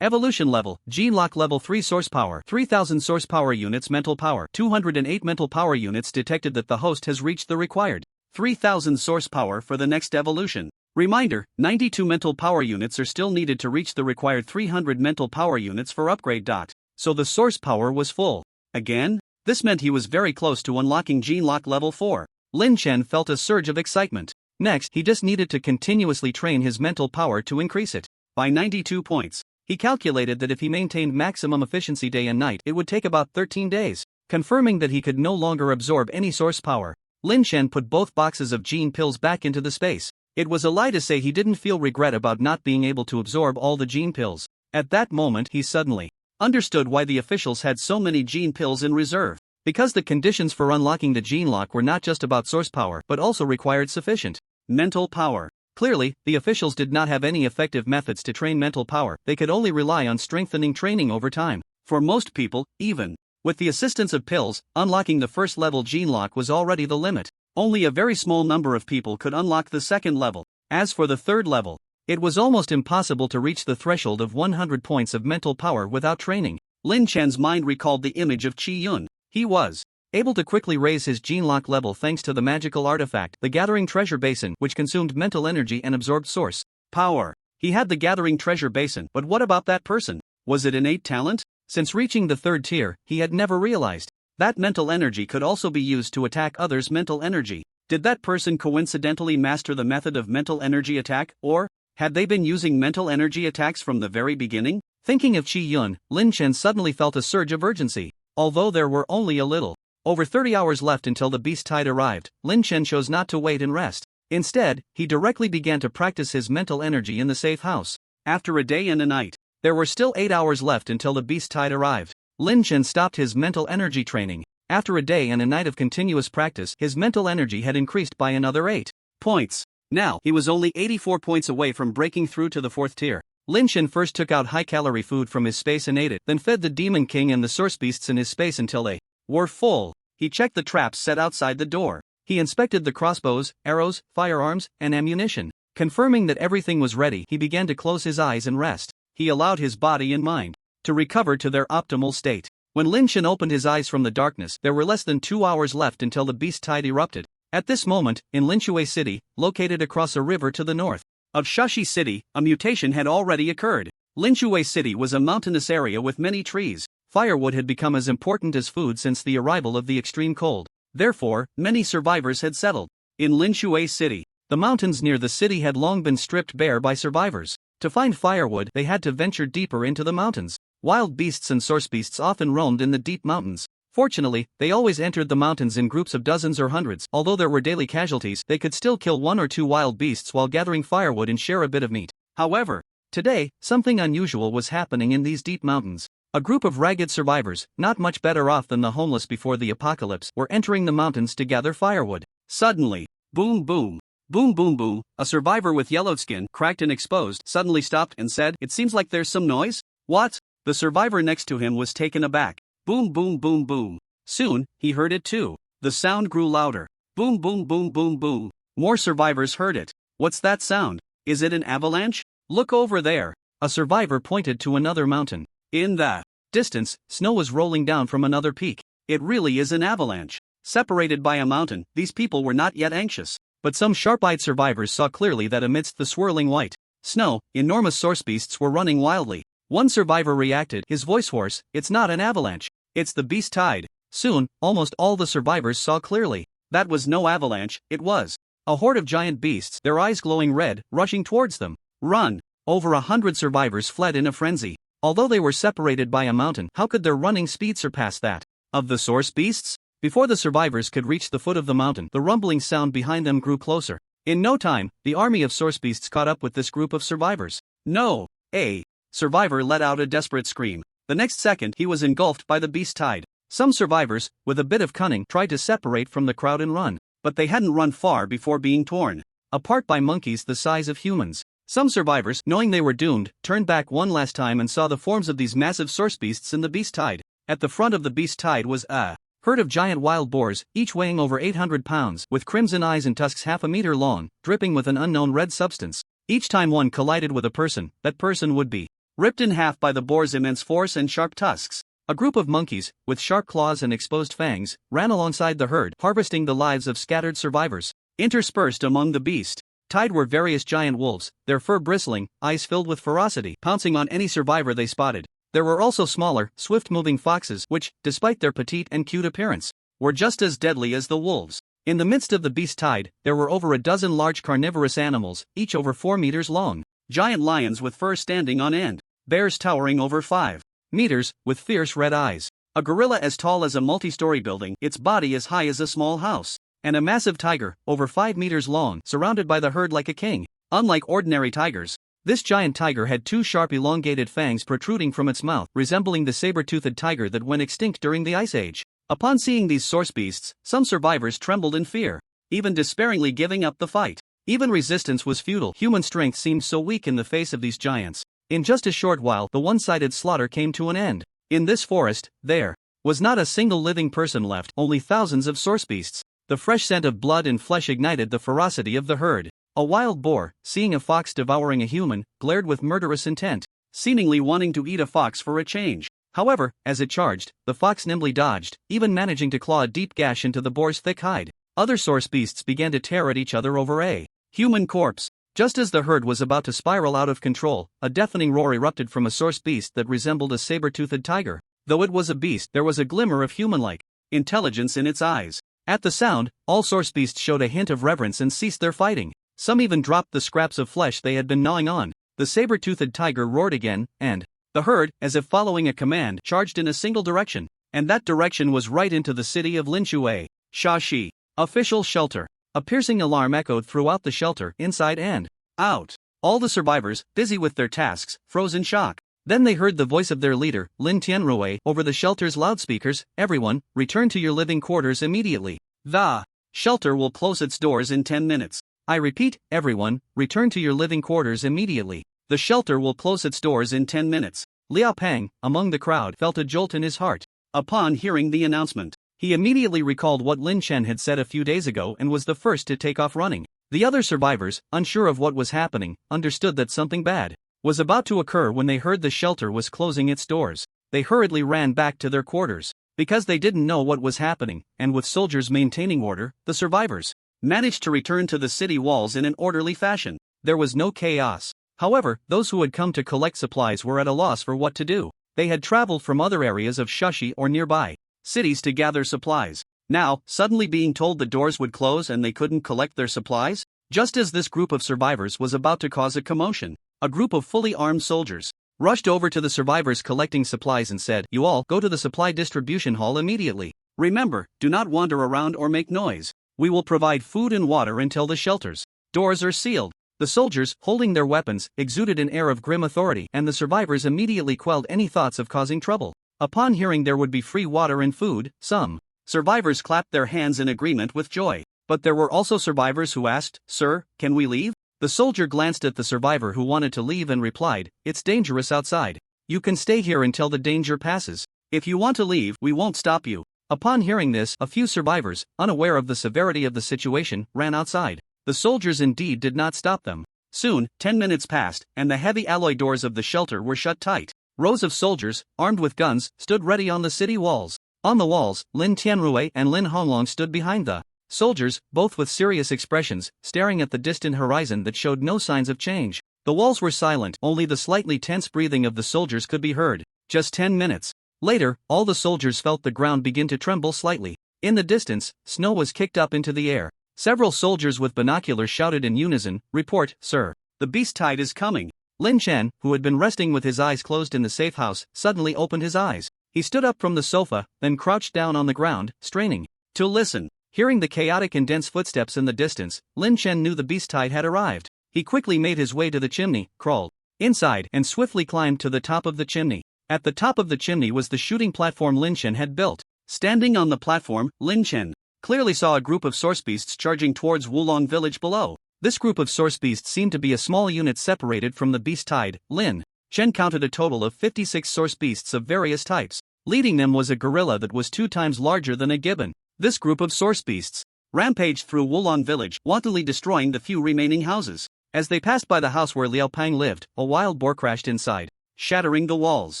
Evolution level: Gene Lock level 3, source power 3000 source power units, mental power 208 mental power units. Detected that the host has reached the required 3000 source power for the next evolution. Reminder: 92 mental power units are still needed to reach the required 300 mental power units for upgrade. So the source power was full. Again? This meant he was very close to unlocking Gene Lock level 4. Lin Chen felt a surge of excitement. Next, he just needed to continuously train his mental power to increase it by 92 points. He calculated that if he maintained maximum efficiency day and night, it would take about 13 days. Confirming that he could no longer absorb any source power, Lin Chen put both boxes of gene pills back into the space. It was a lie to say he didn't feel regret about not being able to absorb all the gene pills. At that moment, he suddenly understood why the officials had so many gene pills in reserve. Because the conditions for unlocking the gene lock were not just about source power, but also required sufficient mental power. Clearly, the officials did not have any effective methods to train mental power. They could only rely on strengthening training over time. For most people, even with the assistance of pills, unlocking the first level gene lock was already the limit. Only a very small number of people could unlock the second level. As for the third level, it was almost impossible to reach the threshold of 100 points of mental power without training. Lin Chen's mind recalled the image of Qi Yun. He was able to quickly raise his gene lock level thanks to the magical artifact, the Gathering Treasure Basin, which consumed mental energy and absorbed source power. He had the Gathering Treasure Basin, but what about that person? Was it innate talent? Since reaching the third tier, he had never realized that mental energy could also be used to attack others' mental energy. Did that person coincidentally master the method of mental energy attack, or had they been using mental energy attacks from the very beginning? Thinking of Qi Yun, Lin Chen suddenly felt a surge of urgency. Although there were only a little over 30 hours left until the beast tide arrived, Lin Chen chose not to wait and rest. Instead, he directly began to practice his mental energy in the safe house. After a day and a night, there were still 8 hours left until the beast tide arrived. Lin Chen stopped his mental energy training. After a day and a night of continuous practice, his mental energy had increased by another 8 points. Now, he was only 84 points away from breaking through to the 4th tier. Lin Chen first took out high-calorie food from his space and ate it, then fed the Demon King and the source beasts in his space until they were full. He checked the traps set outside the door. He inspected the crossbows, arrows, firearms, and ammunition. Confirming that everything was ready, he began to close his eyes and rest. He allowed his body and mind to recover to their optimal state. When Lin Chen opened his eyes from the darkness, there were less than 2 hours left until the beast tide erupted. At this moment, in Linshui City, located across a river to the north of Shashi City, a mutation had already occurred. Linshui City was a mountainous area with many trees. Firewood had become as important as food since the arrival of the extreme cold. Therefore, many survivors had settled in Linshui City. The mountains near the city had long been stripped bare by survivors. To find firewood, they had to venture deeper into the mountains. Wild beasts and source beasts often roamed in the deep mountains. Fortunately, they always entered the mountains in groups of dozens or hundreds. Although there were daily casualties, they could still kill 1 or 2 wild beasts while gathering firewood and share a bit of meat. However, today, something unusual was happening in these deep mountains. A group of ragged survivors, not much better off than the homeless before the apocalypse, were entering the mountains to gather firewood. Suddenly, boom boom, boom boom boom, a survivor with yellowed skin, cracked and exposed, suddenly stopped and said, "It seems like there's some noise." "What?" The survivor next to him was taken aback. Boom boom boom boom. Soon, he heard it too. The sound grew louder. Boom boom boom boom boom. More survivors heard it. "What's that sound? Is it an avalanche? Look over there." A survivor pointed to another mountain. In the distance, snow was rolling down from another peak. It really is an avalanche. Separated by a mountain, these people were not yet anxious. But some sharp-eyed survivors saw clearly that amidst the swirling white Snow, enormous source beasts were running wildly. One survivor reacted, his voice hoarse, "It's not an avalanche. It's the beast tide." Soon, almost all the survivors saw clearly. That was no avalanche, it was a horde of giant beasts, their eyes glowing red, rushing towards them. Run! Over 100 survivors fled in a frenzy. Although they were separated by a mountain, how could their running speed surpass that of the source beasts? Before the survivors could reach the foot of the mountain, the rumbling sound behind them grew closer. In no time, the army of source beasts caught up with this group of survivors. No! A survivor let out a desperate scream. The next second, he was engulfed by the beast tide. Some survivors, with a bit of cunning, tried to separate from the crowd and run, but they hadn't run far before being torn apart by monkeys the size of humans. Some survivors, knowing they were doomed, turned back one last time and saw the forms of these massive source beasts in the beast tide. At the front of the beast tide was a herd of giant wild boars, each weighing over 800 pounds, with crimson eyes and tusks half a meter long, dripping with an unknown red substance. Each time one collided with a person, that person would be ripped in half by the boar's immense force and sharp tusks. A group of monkeys, with sharp claws and exposed fangs, ran alongside the herd, harvesting the lives of scattered survivors. Interspersed among the beast tide were various giant wolves, their fur bristling, eyes filled with ferocity, pouncing on any survivor they spotted. There were also smaller, swift-moving foxes which, despite their petite and cute appearance, were just as deadly as the wolves. In the midst of the beast tide, there were over a dozen large carnivorous animals, each over 4 meters long. Giant lions with fur standing on end, bears towering over 5 meters, with fierce red eyes, a gorilla as tall as a multi-story building, its body as high as a small house, and a massive tiger, over 5 meters long, surrounded by the herd like a king. Unlike ordinary tigers, this giant tiger had 2 sharp elongated fangs protruding from its mouth, resembling the saber-toothed tiger that went extinct during the Ice Age. Upon seeing these source beasts, some survivors trembled in fear, even despairingly giving up the fight. Even resistance was futile. Human strength seemed so weak in the face of these giants. In just a short while, the one-sided slaughter came to an end. In this forest, there was not a single living person left, only thousands of source beasts. The fresh scent of blood and flesh ignited the ferocity of the herd. A wild boar, seeing a fox devouring a human, glared with murderous intent, seemingly wanting to eat a fox for a change. However, as it charged, the fox nimbly dodged, even managing to claw a deep gash into the boar's thick hide. Other source beasts began to tear at each other over a human corpse. Just as the herd was about to spiral out of control, a deafening roar erupted from a source beast that resembled a saber-toothed tiger. Though it was a beast, there was a glimmer of human-like intelligence in its eyes. At the sound, all source beasts showed a hint of reverence and ceased their fighting. Some even dropped the scraps of flesh they had been gnawing on. The saber-toothed tiger roared again, and the herd, as if following a command, charged in a single direction. And that direction was right into the city of Linchue. Shashi. Official shelter. A piercing alarm echoed throughout the shelter, inside and out. All the survivors, busy with their tasks, froze in shock. Then they heard the voice of their leader, Lin Tianrui, over the shelter's loudspeakers. "Everyone, return to your living quarters immediately. The shelter will close its doors in 10 minutes. I repeat, everyone, return to your living quarters immediately. The shelter will close its doors in 10 minutes. Liao Pang, among the crowd, felt a jolt in his heart. Upon hearing the announcement, he immediately recalled what Lin Chen had said a few days ago and was the first to take off running. The other survivors, unsure of what was happening, understood that something bad was about to occur when they heard the shelter was closing its doors. They hurriedly ran back to their quarters. Because they didn't know what was happening, and with soldiers maintaining order, the survivors managed to return to the city walls in an orderly fashion. There was no chaos. However, those who had come to collect supplies were at a loss for what to do. They had traveled from other areas of Shashi or nearby cities to gather supplies. Now, suddenly being told the doors would close and they couldn't collect their supplies? Just as this group of survivors was about to cause a commotion, a group of fully armed soldiers rushed over to the survivors collecting supplies and said, "You all, go to the supply distribution hall immediately. Remember, do not wander around or make noise. We will provide food and water until the shelters' doors are sealed." The soldiers, holding their weapons, exuded an air of grim authority, and the survivors immediately quelled any thoughts of causing trouble. Upon hearing there would be free water and food, some survivors clapped their hands in agreement with joy. But there were also survivors who asked, "Sir, can we leave?" The soldier glanced at the survivor who wanted to leave and replied, "It's dangerous outside. You can stay here until the danger passes. If you want to leave, we won't stop you." Upon hearing this, a few survivors, unaware of the severity of the situation, ran outside. The soldiers indeed did not stop them. Soon, 10 minutes passed, and the heavy alloy doors of the shelter were shut tight. Rows of soldiers, armed with guns, stood ready on the city walls. On the walls, Lin Tianrui and Lin Honglong stood behind the soldiers, both with serious expressions, staring at the distant horizon that showed no signs of change. The walls were silent, only the slightly tense breathing of the soldiers could be heard. Just 10 minutes later, all the soldiers felt the ground begin to tremble slightly. In the distance, snow was kicked up into the air. Several soldiers with binoculars shouted in unison, "Report, sir. The beast tide is coming." Lin Chen, who had been resting with his eyes closed in the safe house, suddenly opened his eyes. He stood up from the sofa, then crouched down on the ground, straining to listen. Hearing the chaotic and dense footsteps in the distance, Lin Chen knew the beast tide had arrived. He quickly made his way to the chimney, crawled inside, and swiftly climbed to the top of the chimney. At the top of the chimney was the shooting platform Lin Chen had built. Standing on the platform, Lin Chen clearly saw a group of source beasts charging towards Wulong village below. This group of source beasts seemed to be a small unit separated from the beast tide. Lin Chen counted a total of 56 source beasts of various types. Leading them was a gorilla that was 2 times larger than a gibbon. This group of source beasts rampaged through Wulong village, wantonly destroying the few remaining houses. As they passed by the house where Liao Pang lived, a wild boar crashed inside, shattering the walls.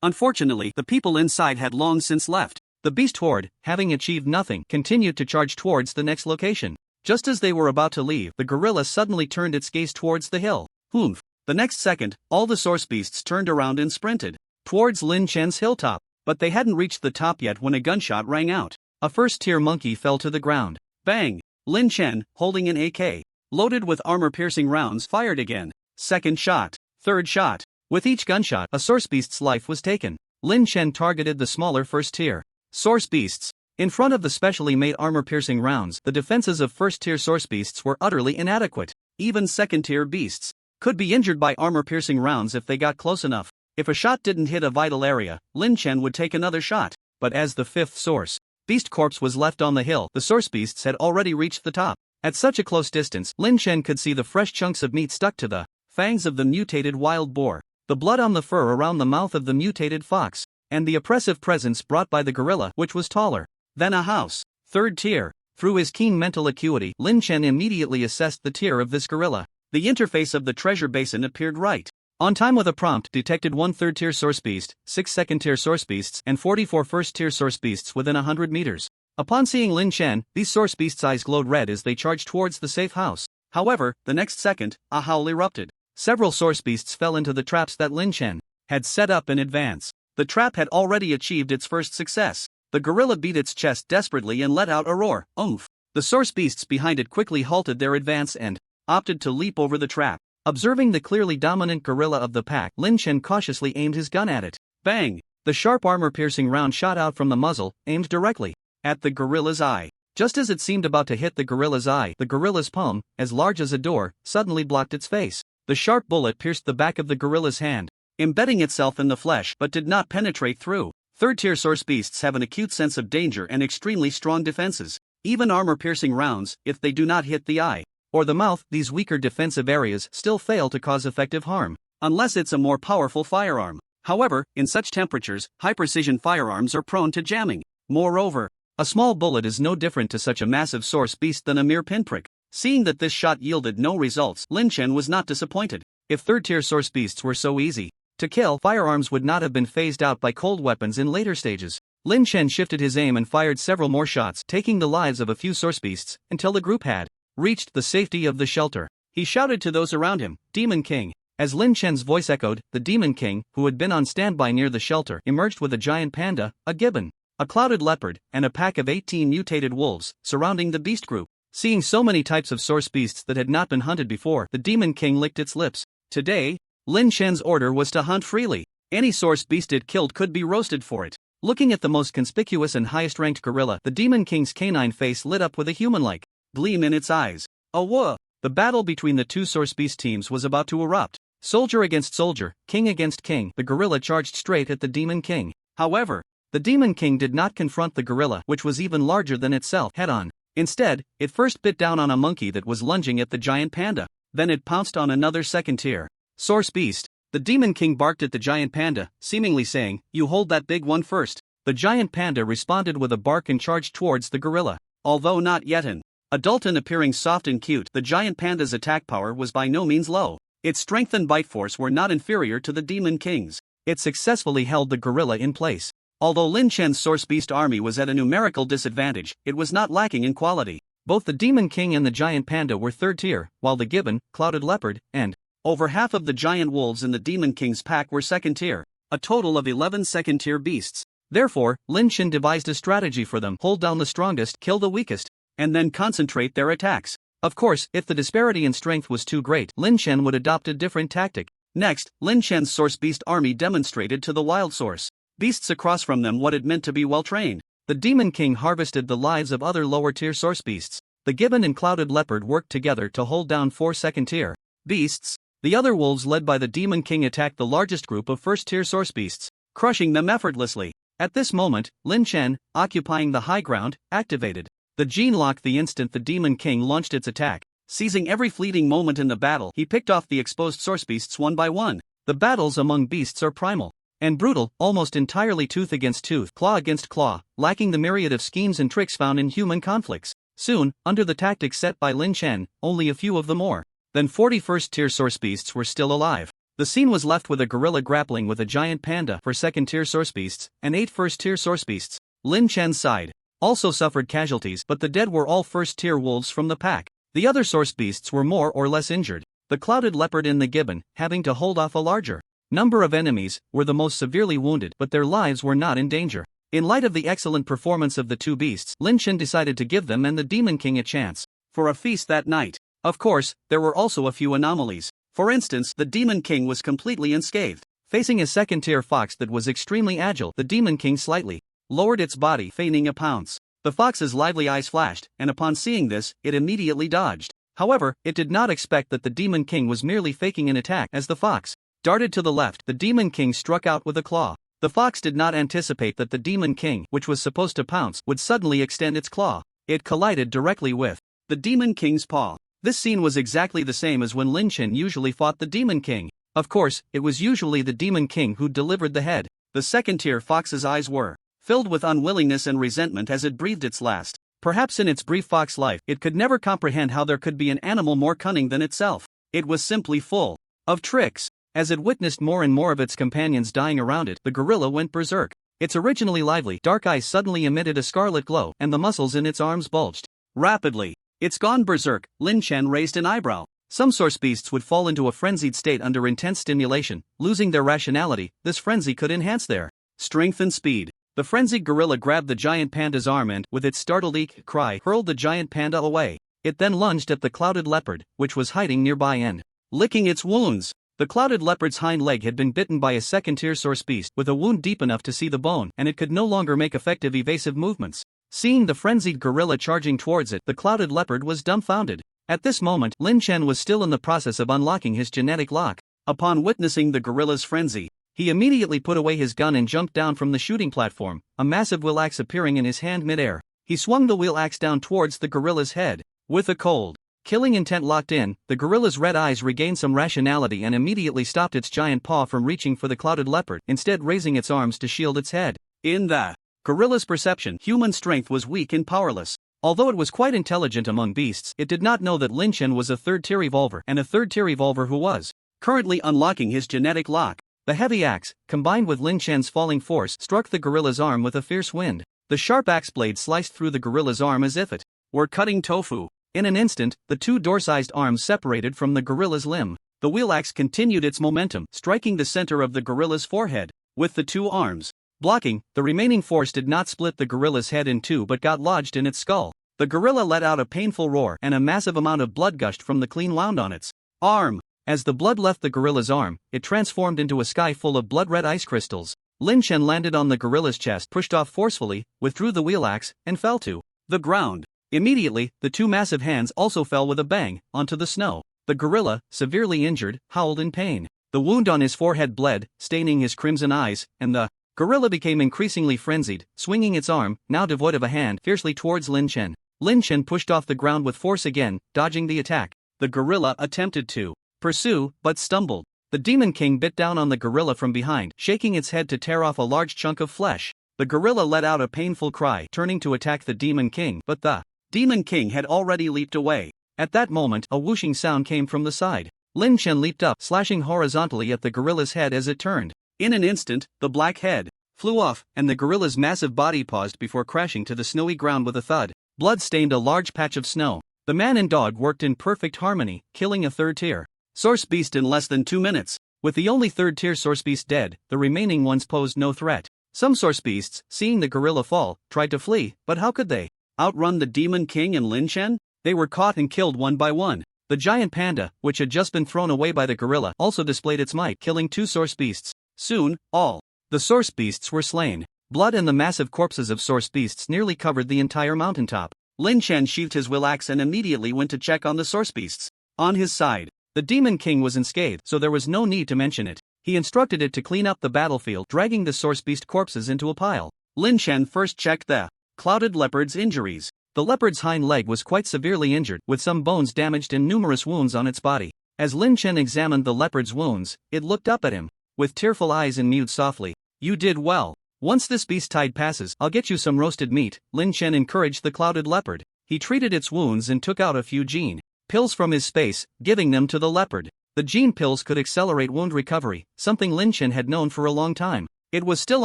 Unfortunately, the people inside had long since left. The beast horde, having achieved nothing, continued to charge towards the next location. Just as they were about to leave, the gorilla suddenly turned its gaze towards the hill. Humph! The next second, all the source beasts turned around and sprinted towards Lin Chen's hilltop. But they hadn't reached the top yet when a gunshot rang out. A first-tier monkey fell to the ground. Bang! Lin Chen, holding an AK, loaded with armor-piercing rounds, fired again. Second shot. Third shot. With each gunshot, a source beast's life was taken. Lin Chen targeted the smaller first-tier source beasts. In front of the specially made armor-piercing rounds, the defenses of first-tier source beasts were utterly inadequate. Even second-tier beasts could be injured by armor-piercing rounds if they got close enough. If a shot didn't hit a vital area, Lin Chen would take another shot. But as the fifth source beast corpse was left on the hill, the source beasts had already reached the top. At such a close distance, Lin Chen could see the fresh chunks of meat stuck to the fangs of the mutated wild boar, the blood on the fur around the mouth of the mutated fox, and the oppressive presence brought by the gorilla, which was taller than a house. Third tier. Through his keen mental acuity, Lin Chen immediately assessed the tier of this gorilla. The interface of the treasure basin appeared right on time with a prompt, detected 1 third-tier source beast, 6 second-tier source beasts, and 44 first-tier source beasts within 100 meters. Upon seeing Lin Chen, these source beasts' eyes glowed red as they charged towards the safe house. However, the next second, a howl erupted. Several source beasts fell into the traps that Lin Chen had set up in advance. The trap had already achieved its first success. The gorilla beat its chest desperately and let out a roar. Oomph! The source beasts behind it quickly halted their advance and opted to leap over the trap. Observing the clearly dominant gorilla of the pack, Lin Chen cautiously aimed his gun at it. Bang! The sharp armor-piercing round shot out from the muzzle, aimed directly at the gorilla's eye. Just as it seemed about to hit the gorilla's eye, the gorilla's palm, as large as a door, suddenly blocked its face. The sharp bullet pierced the back of the gorilla's hand, embedding itself in the flesh, but did not penetrate through. Third-tier source beasts have an acute sense of danger and extremely strong defenses. Even armor-piercing rounds, if they do not hit the eye or the mouth, these weaker defensive areas still fail to cause effective harm, unless it's a more powerful firearm. However, in such temperatures, high-precision firearms are prone to jamming. Moreover, a small bullet is no different to such a massive source beast than a mere pinprick. Seeing that this shot yielded no results, Lin Chen was not disappointed. If third-tier source beasts were so easy to kill, firearms would not have been phased out by cold weapons in later stages. Lin Chen shifted his aim and fired several more shots, taking the lives of a few source beasts, until the group had reached the safety of the shelter. He shouted to those around him, "Demon King." As Lin Chen's voice echoed, the Demon King, who had been on standby near the shelter, emerged with a giant panda, a gibbon, a clouded leopard, and a pack of 18 mutated wolves, surrounding the beast group. Seeing so many types of source beasts that had not been hunted before, the Demon King licked its lips. Today, Lin Chen's order was to hunt freely. Any source beast it killed could be roasted for it. Looking at the most conspicuous and highest-ranked gorilla, the Demon King's canine face lit up with a human-like gleam in its eyes. Oh whoa! The battle between the two source beast teams was about to erupt. Soldier against soldier, king against king, the gorilla charged straight at the Demon King. However, the Demon King did not confront the gorilla, which was even larger than itself, head-on. Instead, it first bit down on a monkey that was lunging at the giant panda. Then it pounced on another second-tier source beast. The Demon King barked at the giant panda, seemingly saying, "You hold that big one first." The giant panda responded with a bark and charged towards the gorilla. Although not yet an adult and appearing soft and cute, the giant panda's attack power was by no means low. Its strength and bite force were not inferior to the Demon King's. It successfully held the gorilla in place. Although Lin Chen's source beast army was at a numerical disadvantage, it was not lacking in quality. Both the Demon King and the giant panda were third tier, while the gibbon, clouded leopard, and Over half of the giant wolves in the Demon King's pack were second tier, a total of 11 second tier beasts. Therefore, Lin Chen devised a strategy for them: hold down the strongest, kill the weakest, and then concentrate their attacks. Of course, if the disparity in strength was too great, Lin Chen would adopt a different tactic. Next, Lin Chen's source beast army demonstrated to the wild source beasts across from them what it meant to be well trained. The Demon King harvested the lives of other lower tier source beasts. The gibbon and clouded leopard worked together to hold down 4 second tier beasts. The other wolves led by the Demon King attacked the largest group of first tier source beasts, crushing them effortlessly. At this moment, Lin Chen, occupying the high ground, activated the gene lock the instant the Demon King launched its attack. Seizing every fleeting moment in the battle, he picked off the exposed source beasts one by one. The battles among beasts are primal and brutal, almost entirely tooth against tooth, claw against claw, lacking the myriad of schemes and tricks found in human conflicts. Soon, under the tactics set by Lin Chen, only a few of the more than 40 first-tier source beasts were still alive. The scene was left with a gorilla grappling with a giant panda for second-tier source beasts and 8 first-tier source beasts. Lin Chen's side also suffered casualties, but the dead were all first-tier wolves from the pack. The other source beasts were more or less injured. The clouded leopard and the gibbon, having to hold off a larger number of enemies, were the most severely wounded, but their lives were not in danger. In light of the excellent performance of the two beasts, Lin Chen decided to give them and the Demon King a chance for a feast that night. Of course, there were also a few anomalies. For instance, the Demon King was completely unscathed. Facing a second-tier fox that was extremely agile, the Demon King slightly lowered its body, feigning a pounce. The fox's lively eyes flashed, and upon seeing this, it immediately dodged. However, it did not expect that the Demon King was merely faking an attack. As the fox darted to the left, the Demon King struck out with a claw. The fox did not anticipate that the Demon King, which was supposed to pounce, would suddenly extend its claw. It collided directly with the Demon King's paw. This scene was exactly the same as when Lin Chen usually fought the Demon King. Of course, it was usually the Demon King who delivered the head. The second-tier fox's eyes were filled with unwillingness and resentment as it breathed its last. Perhaps in its brief fox life, it could never comprehend how there could be an animal more cunning than itself. It was simply full of tricks. As it witnessed more and more of its companions dying around it, the gorilla went berserk. Its originally lively, dark eyes suddenly emitted a scarlet glow, and the muscles in its arms bulged rapidly. "It's gone berserk," Lin Chen raised an eyebrow. Some source beasts would fall into a frenzied state under intense stimulation, losing their rationality. This frenzy could enhance their strength and speed. The frenzied gorilla grabbed the giant panda's arm and, with its startled eek cry, hurled the giant panda away. It then lunged at the clouded leopard, which was hiding nearby and licking its wounds. The clouded leopard's hind leg had been bitten by a second-tier source beast with a wound deep enough to see the bone, and it could no longer make effective evasive movements. Seeing the frenzied gorilla charging towards it, the clouded leopard was dumbfounded. At this moment, Lin Chen was still in the process of unlocking his genetic lock. Upon witnessing the gorilla's frenzy, he immediately put away his gun and jumped down from the shooting platform, a massive wheel axe appearing in his hand mid-air. He swung the wheel axe down towards the gorilla's head. With a cold killing intent locked in, the gorilla's red eyes regained some rationality and immediately stopped its giant paw from reaching for the clouded leopard, instead raising its arms to shield its head. In the gorilla's perception, human strength was weak and powerless. Although it was quite intelligent among beasts, it did not know that Lin Chen was a third-tier evolver, and a third-tier evolver who was currently unlocking his genetic lock. The heavy axe, combined with Lin Chen's falling force, struck the gorilla's arm with a fierce wind. The sharp axe blade sliced through the gorilla's arm as if it were cutting tofu. In an instant, the two door-sized arms separated from the gorilla's limb. The wheel axe continued its momentum, striking the center of the gorilla's forehead. With the two arms blocking, the remaining force did not split the gorilla's head in two but got lodged in its skull. The gorilla let out a painful roar, and a massive amount of blood gushed from the clean wound on its arm. As the blood left the gorilla's arm, it transformed into a sky full of blood-red ice crystals. Lin Chen landed on the gorilla's chest, pushed off forcefully, withdrew the wheel axe, and fell to the ground. Immediately, the two massive hands also fell with a bang onto the snow. The gorilla, severely injured, howled in pain. The wound on his forehead bled, staining his crimson eyes, and the gorilla became increasingly frenzied, swinging its arm, now devoid of a hand, fiercely towards Lin Chen. Lin Chen pushed off the ground with force again, dodging the attack. The gorilla attempted to pursue, but stumbled. The Demon King bit down on the gorilla from behind, shaking its head to tear off a large chunk of flesh. The gorilla let out a painful cry, turning to attack the Demon King, but the Demon King had already leaped away. At that moment, a whooshing sound came from the side. Lin Chen leaped up, slashing horizontally at the gorilla's head as it turned. In an instant, the black head flew off, and the gorilla's massive body paused before crashing to the snowy ground with a thud. Blood stained a large patch of snow. The man and dog worked in perfect harmony, killing a third-tier source beast in less than 2 minutes. With the only third-tier source beast dead, the remaining ones posed no threat. Some source beasts, seeing the gorilla fall, tried to flee, but how could they outrun the Demon King and Lin Chen? They were caught and killed one by one. The giant panda, which had just been thrown away by the gorilla, also displayed its might, killing 2 source beasts. Soon, all the source beasts were slain. Blood and the massive corpses of source beasts nearly covered the entire mountaintop. Lin Chen sheathed his will axe and immediately went to check on the source beasts. On his side, the Demon King was unscathed, so there was no need to mention it. He instructed it to clean up the battlefield, dragging the source beast corpses into a pile. Lin Chen first checked the clouded leopard's injuries. The leopard's hind leg was quite severely injured, with some bones damaged and numerous wounds on its body. As Lin Chen examined the leopard's wounds, it looked up at him with tearful eyes and mewed softly. "You did well. Once this beast tide passes, I'll get you some roasted meat." Lin Chen encouraged the clouded leopard. He treated its wounds and took out a few gene pills from his space, giving them to the leopard. The gene pills could accelerate wound recovery, something Lin Chen had known for a long time. It was still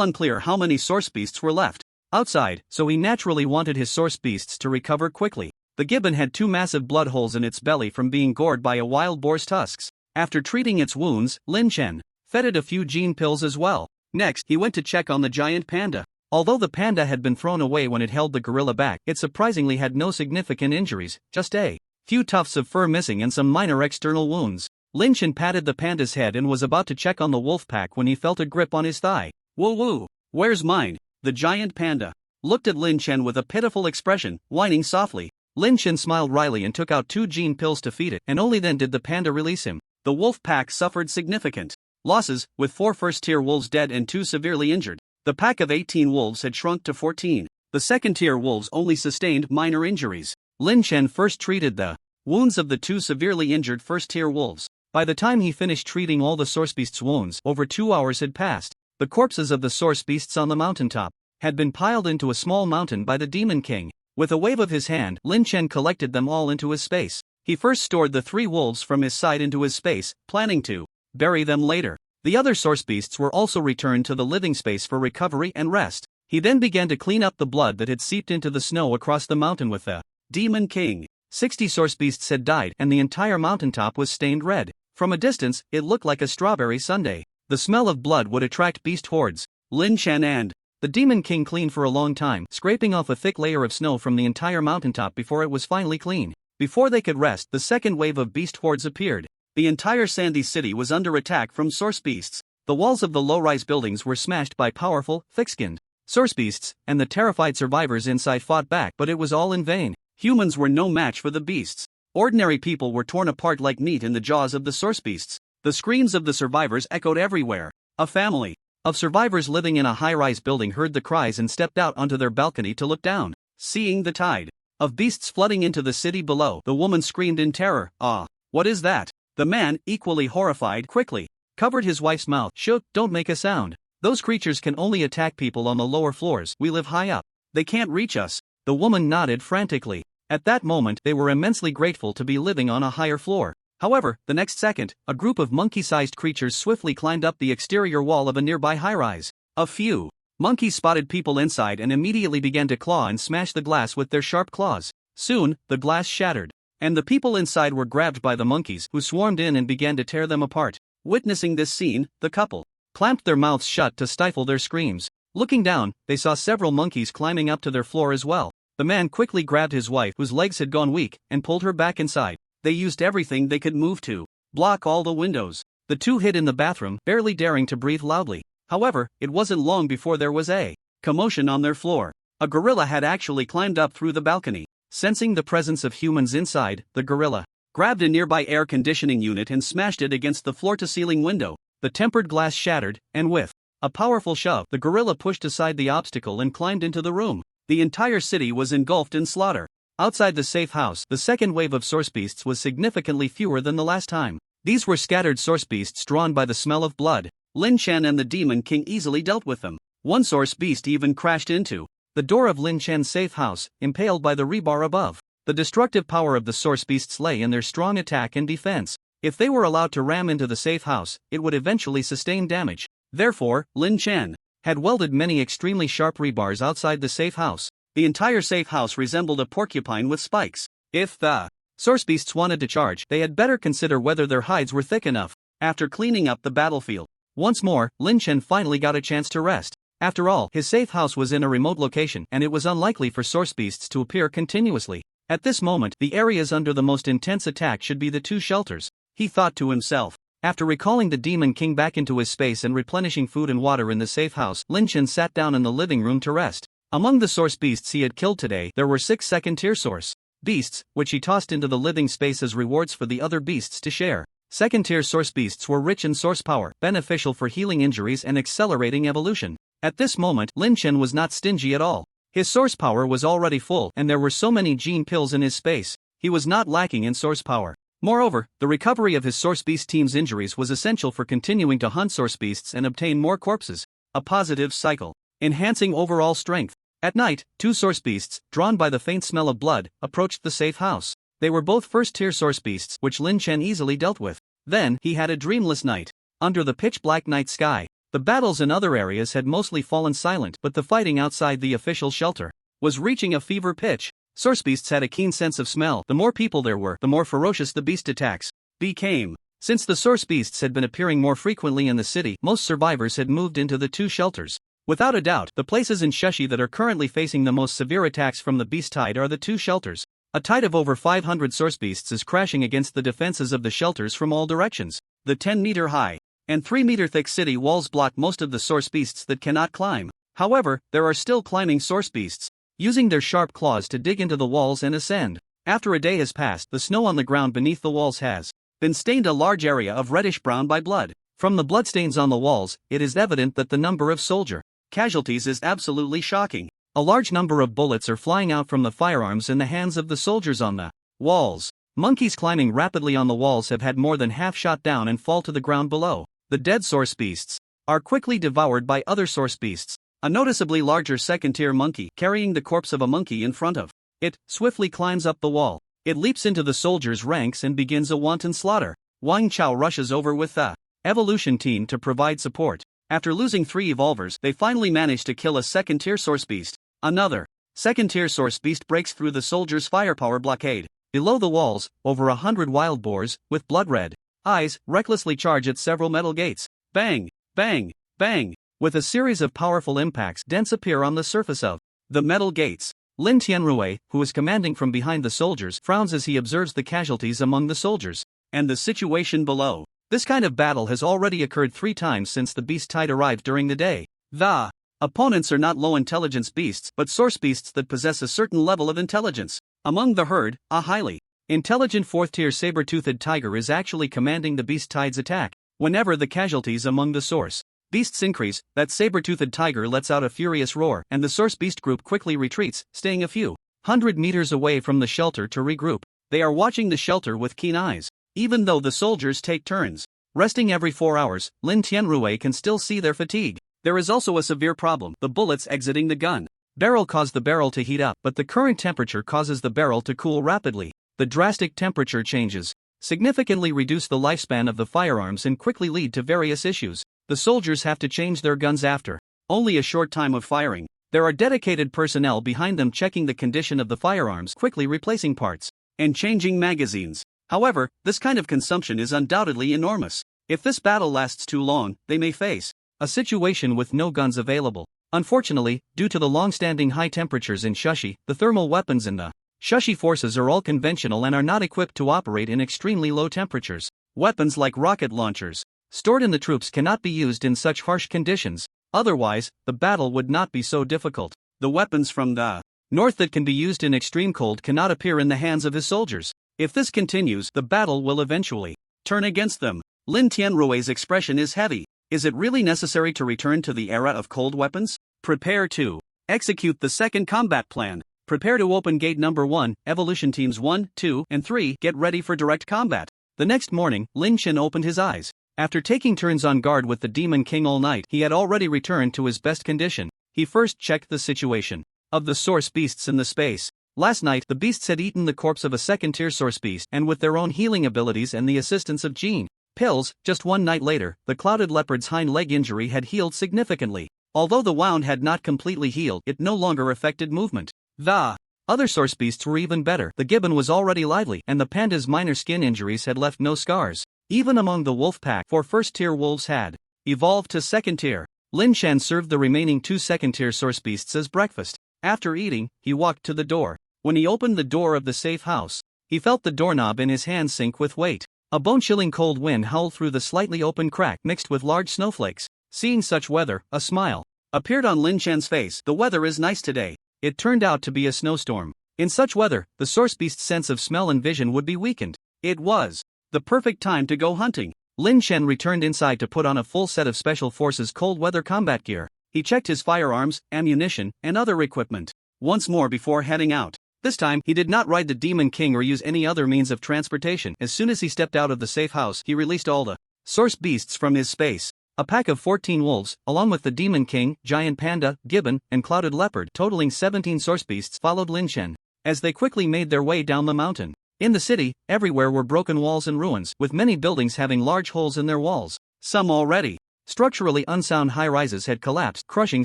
unclear how many source beasts were left outside, so he naturally wanted his source beasts to recover quickly. The gibbon had 2 massive blood holes in its belly from being gored by a wild boar's tusks. After treating its wounds, Lin Chen fed it a few gene pills as well. Next, he went to check on the giant panda. Although the panda had been thrown away when it held the gorilla back, it surprisingly had no significant injuries, just a few tufts of fur missing and some minor external wounds. Lin Chen patted the panda's head and was about to check on the wolf pack when he felt a grip on his thigh. "Woo woo, where's mine?" The giant panda looked at Lin Chen with a pitiful expression, whining softly. Lin Chen smiled wryly and took out 2 gene pills to feed it, and only then did the panda release him. The wolf pack suffered significant losses, with 4 first-tier wolves dead and 2 severely injured. The pack of 18 wolves had shrunk to 14. The second-tier wolves only sustained minor injuries. Lin Chen first treated the wounds of the 2 severely injured first-tier wolves. By the time he finished treating all the source beasts' wounds, over 2 hours had passed. The corpses of the source beasts on the mountaintop had been piled into a small mountain by the Demon King. With a wave of his hand, Lin Chen collected them all into his space. He first stored the 3 wolves from his side into his space, planning to bury them later. The other source beasts were also returned to the living space for recovery and rest. He then began to clean up the blood that had seeped into the snow across the mountain with the Demon King. 60 source beasts had died, and the entire mountaintop was stained red. From a distance, it looked like a strawberry sundae. The smell of blood would attract beast hordes. Lin Chen and the Demon King cleaned for a long time, scraping off a thick layer of snow from the entire mountaintop before it was finally clean. Before they could rest, the second wave of beast hordes appeared. The entire sandy city was under attack from source beasts. The walls of the low-rise buildings were smashed by powerful, thick-skinned source beasts, and the terrified survivors inside fought back, but it was all in vain. Humans were no match for the beasts. Ordinary people were torn apart like meat in the jaws of the source beasts. The screams of the survivors echoed everywhere. A family of survivors living in a high-rise building heard the cries and stepped out onto their balcony to look down. Seeing the tide of beasts flooding into the city below, the woman screamed in terror, "Ah, what is that?" The man, equally horrified, quickly covered his wife's mouth. "Shh, don't make a sound. Those creatures can only attack people on the lower floors. We live high up. They can't reach us." The woman nodded frantically. At that moment, they were immensely grateful to be living on a higher floor. However, the next second, a group of monkey-sized creatures swiftly climbed up the exterior wall of a nearby high-rise. A few monkeys spotted people inside and immediately began to claw and smash the glass with their sharp claws. Soon, the glass shattered, and the people inside were grabbed by the monkeys, who swarmed in and began to tear them apart. Witnessing this scene, the couple clamped their mouths shut to stifle their screams. Looking down, they saw several monkeys climbing up to their floor as well. The man quickly grabbed his wife, whose legs had gone weak, and pulled her back inside. They used everything they could move to block all the windows. The two hid in the bathroom, barely daring to breathe loudly. However, it wasn't long before there was a commotion on their floor. A gorilla had actually climbed up through the balcony. Sensing the presence of humans inside, the gorilla grabbed a nearby air conditioning unit and smashed it against the floor-to-ceiling window. The tempered glass shattered, and with a powerful shove, the gorilla pushed aside the obstacle and climbed into the room. The entire city was engulfed in slaughter. Outside the safe house, the second wave of source beasts was significantly fewer than the last time. These were scattered source beasts drawn by the smell of blood. Lin Chen and the Demon King easily dealt with them. One source beast even crashed into the door of Lin Chen's safe house, impaled by the rebar above. The destructive power of the source beasts lay in their strong attack and defense. If they were allowed to ram into the safe house, it would eventually sustain damage. Therefore, Lin Chen had welded many extremely sharp rebars outside the safe house. The entire safe house resembled a porcupine with spikes. If the Source beasts wanted to charge. They had better consider whether their hides were thick enough. After cleaning up the battlefield once more, Lin Chen finally got a chance to rest. After all, his safe house was in a remote location and it was unlikely for source beasts to appear continuously. At this moment, the areas under the most intense attack should be the two shelters, he thought to himself. After recalling the Demon King back into his space and replenishing food and water in the safe house, Lin Chen sat down in the living room to rest. Among the source beasts he had killed today, there were 6 second-tier source beasts, which he tossed into the living space as rewards for the other beasts to share. Second-tier source beasts were rich in source power, beneficial for healing injuries and accelerating evolution. At this moment, Lin Chen was not stingy at all. His source power was already full and there were so many gene pills in his space, he was not lacking in source power. Moreover, the recovery of his source beast team's injuries was essential for continuing to hunt source beasts and obtain more corpses. A positive cycle, enhancing overall strength. At night, 2 source beasts, drawn by the faint smell of blood, approached the safe house. They were both first-tier source beasts, which Lin Chen easily dealt with. Then, he had a dreamless night. Under the pitch-black night sky, the battles in other areas had mostly fallen silent, but the fighting outside the official shelter was reaching a fever pitch. Source beasts had a keen sense of smell. The more people there were, the more ferocious the beast attacks became. Since the source beasts had been appearing more frequently in the city, most survivors had moved into the 2 shelters. Without a doubt, the places in Shashi that are currently facing the most severe attacks from the beast tide are the 2 shelters. A tide of over 500 source beasts is crashing against the defenses of the shelters from all directions. The 10-meter high and 3-meter thick city walls block most of the source beasts that cannot climb. However, there are still climbing source beasts, using their sharp claws to dig into the walls and ascend. After a day has passed, the snow on the ground beneath the walls has been stained a large area of reddish-brown by blood. From the bloodstains on the walls, it is evident that the number of soldier casualties is absolutely shocking. A large number of bullets are flying out from the firearms in the hands of the soldiers on the walls. Monkeys climbing rapidly on the walls have had more than half shot down and fall to the ground below. The dead source beasts are quickly devoured by other source beasts. A noticeably larger second-tier monkey, carrying the corpse of a monkey in front of it, swiftly climbs up the wall. It leaps into the soldiers' ranks and begins a wanton slaughter. Wang Chao rushes over with the evolution team to provide support. After losing 3 evolvers, they finally manage to kill a second-tier source beast. Another second-tier source beast breaks through the soldiers' firepower blockade. Below the walls, over 100 wild boars, with blood-red eyes, recklessly charge at several metal gates. Bang, bang, bang. With a series of powerful impacts, dents appear on the surface of the metal gates. Lin Tianrui, who is commanding from behind the soldiers, frowns as he observes the casualties among the soldiers and the situation below. This kind of battle has already occurred 3 times since the beast tide arrived during the day. The opponents are not low intelligence beasts, but source beasts that possess a certain level of intelligence. Among the herd, a highly intelligent 4th-tier saber-toothed tiger is actually commanding the beast tide's attack. Whenever the casualties among the source beasts increase, that saber-toothed tiger lets out a furious roar, and the source beast group quickly retreats, staying a few 100 meters away from the shelter to regroup. They are watching the shelter with keen eyes. Even though the soldiers take turns resting every 4 hours, Lin Tianrui can still see their fatigue. There is also a severe problem. The bullets exiting the gun barrel cause the barrel to heat up, but the current temperature causes the barrel to cool rapidly. The drastic temperature changes significantly reduce the lifespan of the firearms and quickly lead to various issues. The soldiers have to change their guns after only a short time of firing. There are dedicated personnel behind them checking the condition of the firearms, quickly replacing parts and changing magazines. However, this kind of consumption is undoubtedly enormous. If this battle lasts too long, they may face a situation with no guns available. Unfortunately, due to the long-standing high temperatures in Shashi, the thermal weapons in the Shashi forces are all conventional and are not equipped to operate in extremely low temperatures. Weapons like rocket launchers, stored in the troops, cannot be used in such harsh conditions. Otherwise, the battle would not be so difficult. The weapons from the north that can be used in extreme cold cannot appear in the hands of his soldiers. If this continues, the battle will eventually turn against them. Lin Tianrui's expression is heavy. Is it really necessary to return to the era of cold weapons? Prepare to execute the second combat plan. Prepare to open gate number 1, evolution teams 1, 2, and 3, get ready for direct combat. The next morning, Lin Chen opened his eyes. After taking turns on guard with the Demon King all night, he had already returned to his best condition. He first checked the situation of the source beasts in the space. Last night, the beasts had eaten the corpse of a second-tier source beast, and with their own healing abilities and the assistance of gene pills, just 1 night later, the clouded leopard's hind leg injury had healed significantly. Although the wound had not completely healed, it no longer affected movement. The Other source beasts were even better. The gibbon was already lively, and the panda's minor skin injuries had left no scars. Even among the wolf pack, 4 first-tier wolves had evolved to second tier. Lin Shan served the remaining 2 second-tier source beasts as breakfast. After eating, he walked to the door. When he opened the door of the safe house, he felt the doorknob in his hand sink with weight. A bone-chilling cold wind howled through the slightly open crack mixed with large snowflakes. Seeing such weather, a smile appeared on Lin Shan's face. The weather is nice today. It turned out to be a snowstorm. In such weather, the source beast's sense of smell and vision would be weakened. It was the perfect time to go hunting. Lin Shan returned inside to put on a full set of Special Forces cold weather combat gear. He checked his firearms, ammunition, and other equipment once more before heading out. This time, he did not ride the Demon King or use any other means of transportation. As soon as he stepped out of the safe house, he released all the source beasts from his space. A pack of 14 wolves, along with the Demon King, Giant Panda, Gibbon, and Clouded Leopard, totaling 17 source beasts, followed Lin Shan as they quickly made their way down the mountain. In the city, everywhere were broken walls and ruins, with many buildings having large holes in their walls. Some already structurally unsound high-rises had collapsed, crushing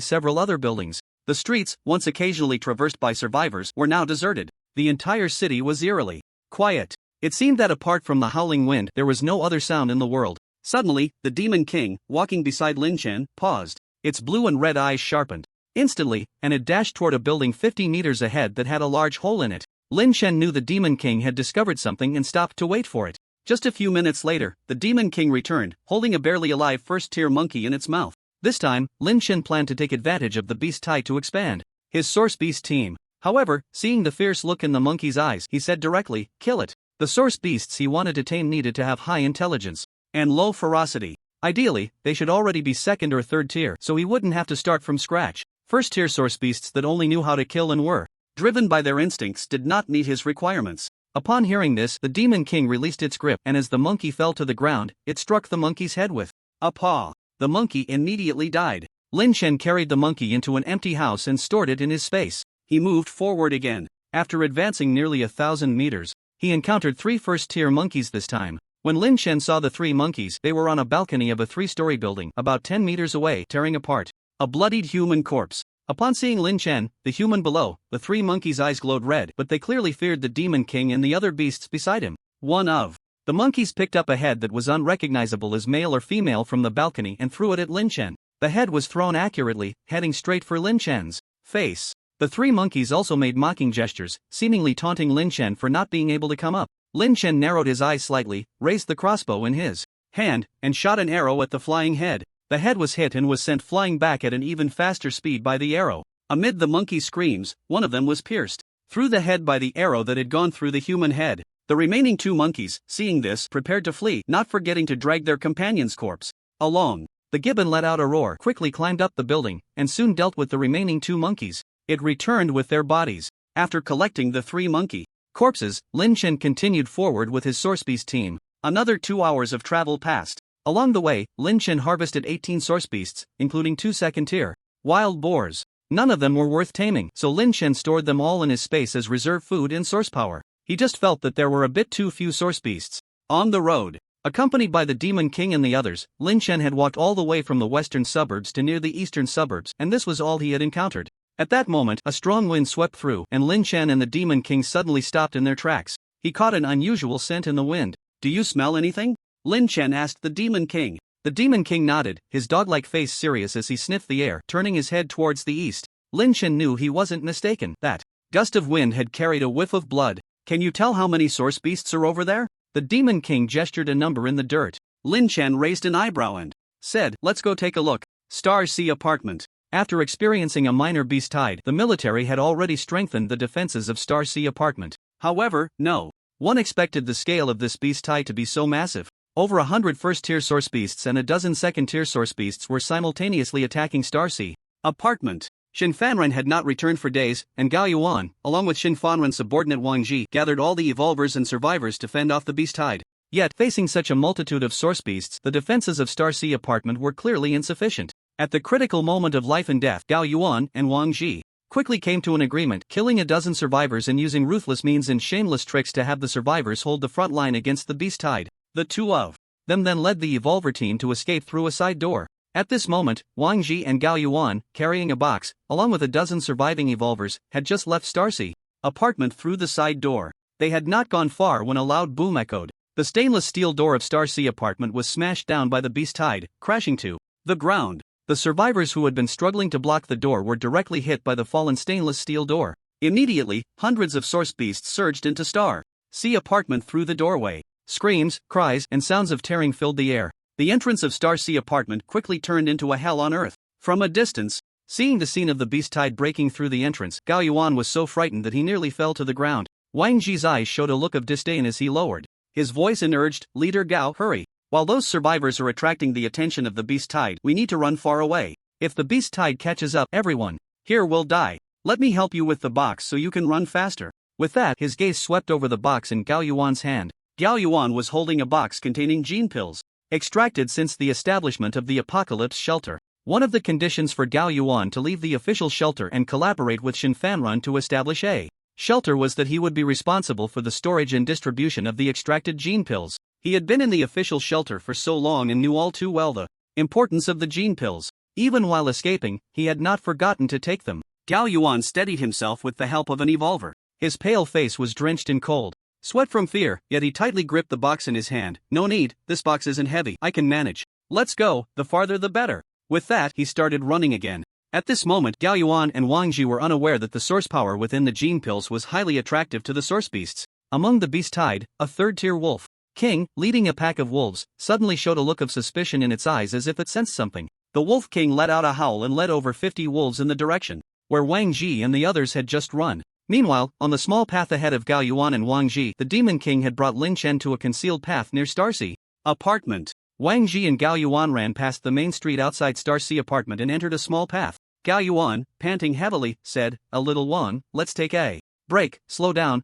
several other buildings. The streets, once occasionally traversed by survivors, were now deserted. The entire city was eerily quiet. It seemed that apart from the howling wind, there was no other sound in the world. Suddenly, the Demon King, walking beside Lin Shan, paused. Its blue and red eyes sharpened instantly, and it dashed toward a building 50 meters ahead that had a large hole in it. Lin Shan knew the Demon King had discovered something and stopped to wait for it. Just a few minutes later, the Demon King returned, holding a barely alive first-tier monkey in its mouth. This time, Lin Shan planned to take advantage of the beast type to expand his source beast team. However, seeing the fierce look in the monkey's eyes, he said directly, "Kill it." The source beasts he wanted to tame needed to have high intelligence and low ferocity. Ideally, they should already be second or third tier, so he wouldn't have to start from scratch. First-tier source beasts that only knew how to kill and were driven by their instincts did not meet his requirements. Upon hearing this, the Demon King released its grip, and as the monkey fell to the ground, it struck the monkey's head with a paw. The monkey immediately died. Lin Shan carried the monkey into an empty house and stored it in his space. He moved forward again. After advancing nearly 1,000 meters, he encountered 3 first-tier monkeys this time. When Lin Shan saw the 3 monkeys, they were on a balcony of a 3-story building, about 10 meters away, tearing apart a bloodied human corpse. Upon seeing Lin Shan, the human below, the 3 monkeys' eyes glowed red, but they clearly feared the Demon King and the other beasts beside him. One of the monkeys picked up a head that was unrecognizable as male or female from the balcony and threw it at Lin Shan. The head was thrown accurately, heading straight for Lin Shan's face. The 3 monkeys also made mocking gestures, seemingly taunting Lin Shan for not being able to come up. Lin Shan narrowed his eyes slightly, raised the crossbow in his hand, and shot an arrow at the flying head. The head was hit and was sent flying back at an even faster speed by the arrow. Amid the monkey's screams, one of them was pierced through the head by the arrow that had gone through the human head. The remaining 2 monkeys, seeing this, prepared to flee, not forgetting to drag their companion's corpse along. The gibbon let out a roar, quickly climbed up the building, and soon dealt with the remaining 2 monkeys. It returned with their bodies. After collecting the 3 monkey corpses, Lin Shan continued forward with his source beast team. Another 2 hours of travel passed. Along the way, Lin Shan harvested 18 source beasts, including 2 second-tier wild boars. None of them were worth taming, so Lin Shan stored them all in his space as reserve food and source power. He just felt that there were a bit too few source beasts. On the road, accompanied by the Demon King and the others, Lin Shan had walked all the way from the western suburbs to near the eastern suburbs, and this was all he had encountered. At that moment, a strong wind swept through, and Lin Shan and the Demon King suddenly stopped in their tracks. He caught an unusual scent in the wind. "Do you smell anything?" Lin Shan asked the Demon King. The Demon King nodded, his dog-like face serious as he sniffed the air, turning his head towards the east. Lin Shan knew he wasn't mistaken. That gust of wind had carried a whiff of blood. "Can you tell how many source beasts are over there?" The Demon King gestured a number in the dirt. Lin Shan raised an eyebrow and said, "Let's go take a look." Star Sea Apartment. After experiencing a minor beast tide, the military had already strengthened the defenses of Star Sea Apartment. However, no one expected the scale of this beast tide to be so massive. Over 100 first-tier source beasts and a dozen second-tier source beasts were simultaneously attacking Star Sea Apartment. Shin Fanren had not returned for days, and Gao Yuan, along with Shin Fanren's subordinate Wang Ji, gathered all the evolvers and survivors to fend off the beast tide. Yet, facing such a multitude of source beasts, the defenses of Star Sea Apartment were clearly insufficient. At the critical moment of life and death, Gao Yuan and Wang Ji quickly came to an agreement, killing a dozen survivors and using ruthless means and shameless tricks to have the survivors hold the front line against the beast tide. The 2 of them then led the evolver team to escape through a side door. At this moment, Wang Ji and Gao Yuan, carrying a box, along with a dozen surviving evolvers, had just left Star Sea apartment through the side door. They had not gone far when a loud boom echoed. The stainless steel door of Star C apartment was smashed down by the beast tide, crashing to the ground. The survivors who had been struggling to block the door were directly hit by the fallen stainless steel door. Immediately, hundreds of source beasts surged into Star C apartment through the doorway. Screams, cries, and sounds of tearing filled the air. The entrance of Star C apartment quickly turned into a hell on earth. From a distance, seeing the scene of the beast tide breaking through the entrance, Gao Yuan was so frightened that he nearly fell to the ground. Wang Ji's eyes showed a look of disdain as he lowered his voice and urged, "Leader Gao, hurry. While those survivors are attracting the attention of the beast tide, we need to run far away. If the beast tide catches up, everyone here will die. Let me help you with the box so you can run faster." With that, his gaze swept over the box in Gao Yuan's hand. Gao Yuan was holding a box containing gene pills, extracted since the establishment of the Apocalypse Shelter. One of the conditions for Gao Yuan to leave the official shelter and collaborate with Shin Fanrun to establish a shelter was that he would be responsible for the storage and distribution of the extracted gene pills. He had been in the official shelter for so long and knew all too well the importance of the gene pills. Even while escaping, he had not forgotten to take them. Gao Yuan steadied himself with the help of an evolver. His pale face was drenched in cold sweat from fear, yet he tightly gripped the box in his hand. "No need, this box isn't heavy. I can manage. Let's go, the farther the better." With that, he started running again. At this moment, Gao Yuan and Wang Ji were unaware that the source power within the gene pills was highly attractive to the source beasts. Among the beast tide, a third-tier wolf king, leading a pack of wolves, suddenly showed a look of suspicion in its eyes as if it sensed something. The wolf king let out a howl and led over 50 wolves in the direction where Wang Ji and the others had just run. Meanwhile, on the small path ahead of Gao Yuan and Wang Ji, the demon king had brought Lin Chen to a concealed path near Star C apartment. Wang Ji and Gao Yuan ran past the main street outside Star C apartment and entered a small path. Gao Yuan, panting heavily, said, "A little Wang, let's take a break. Slow down,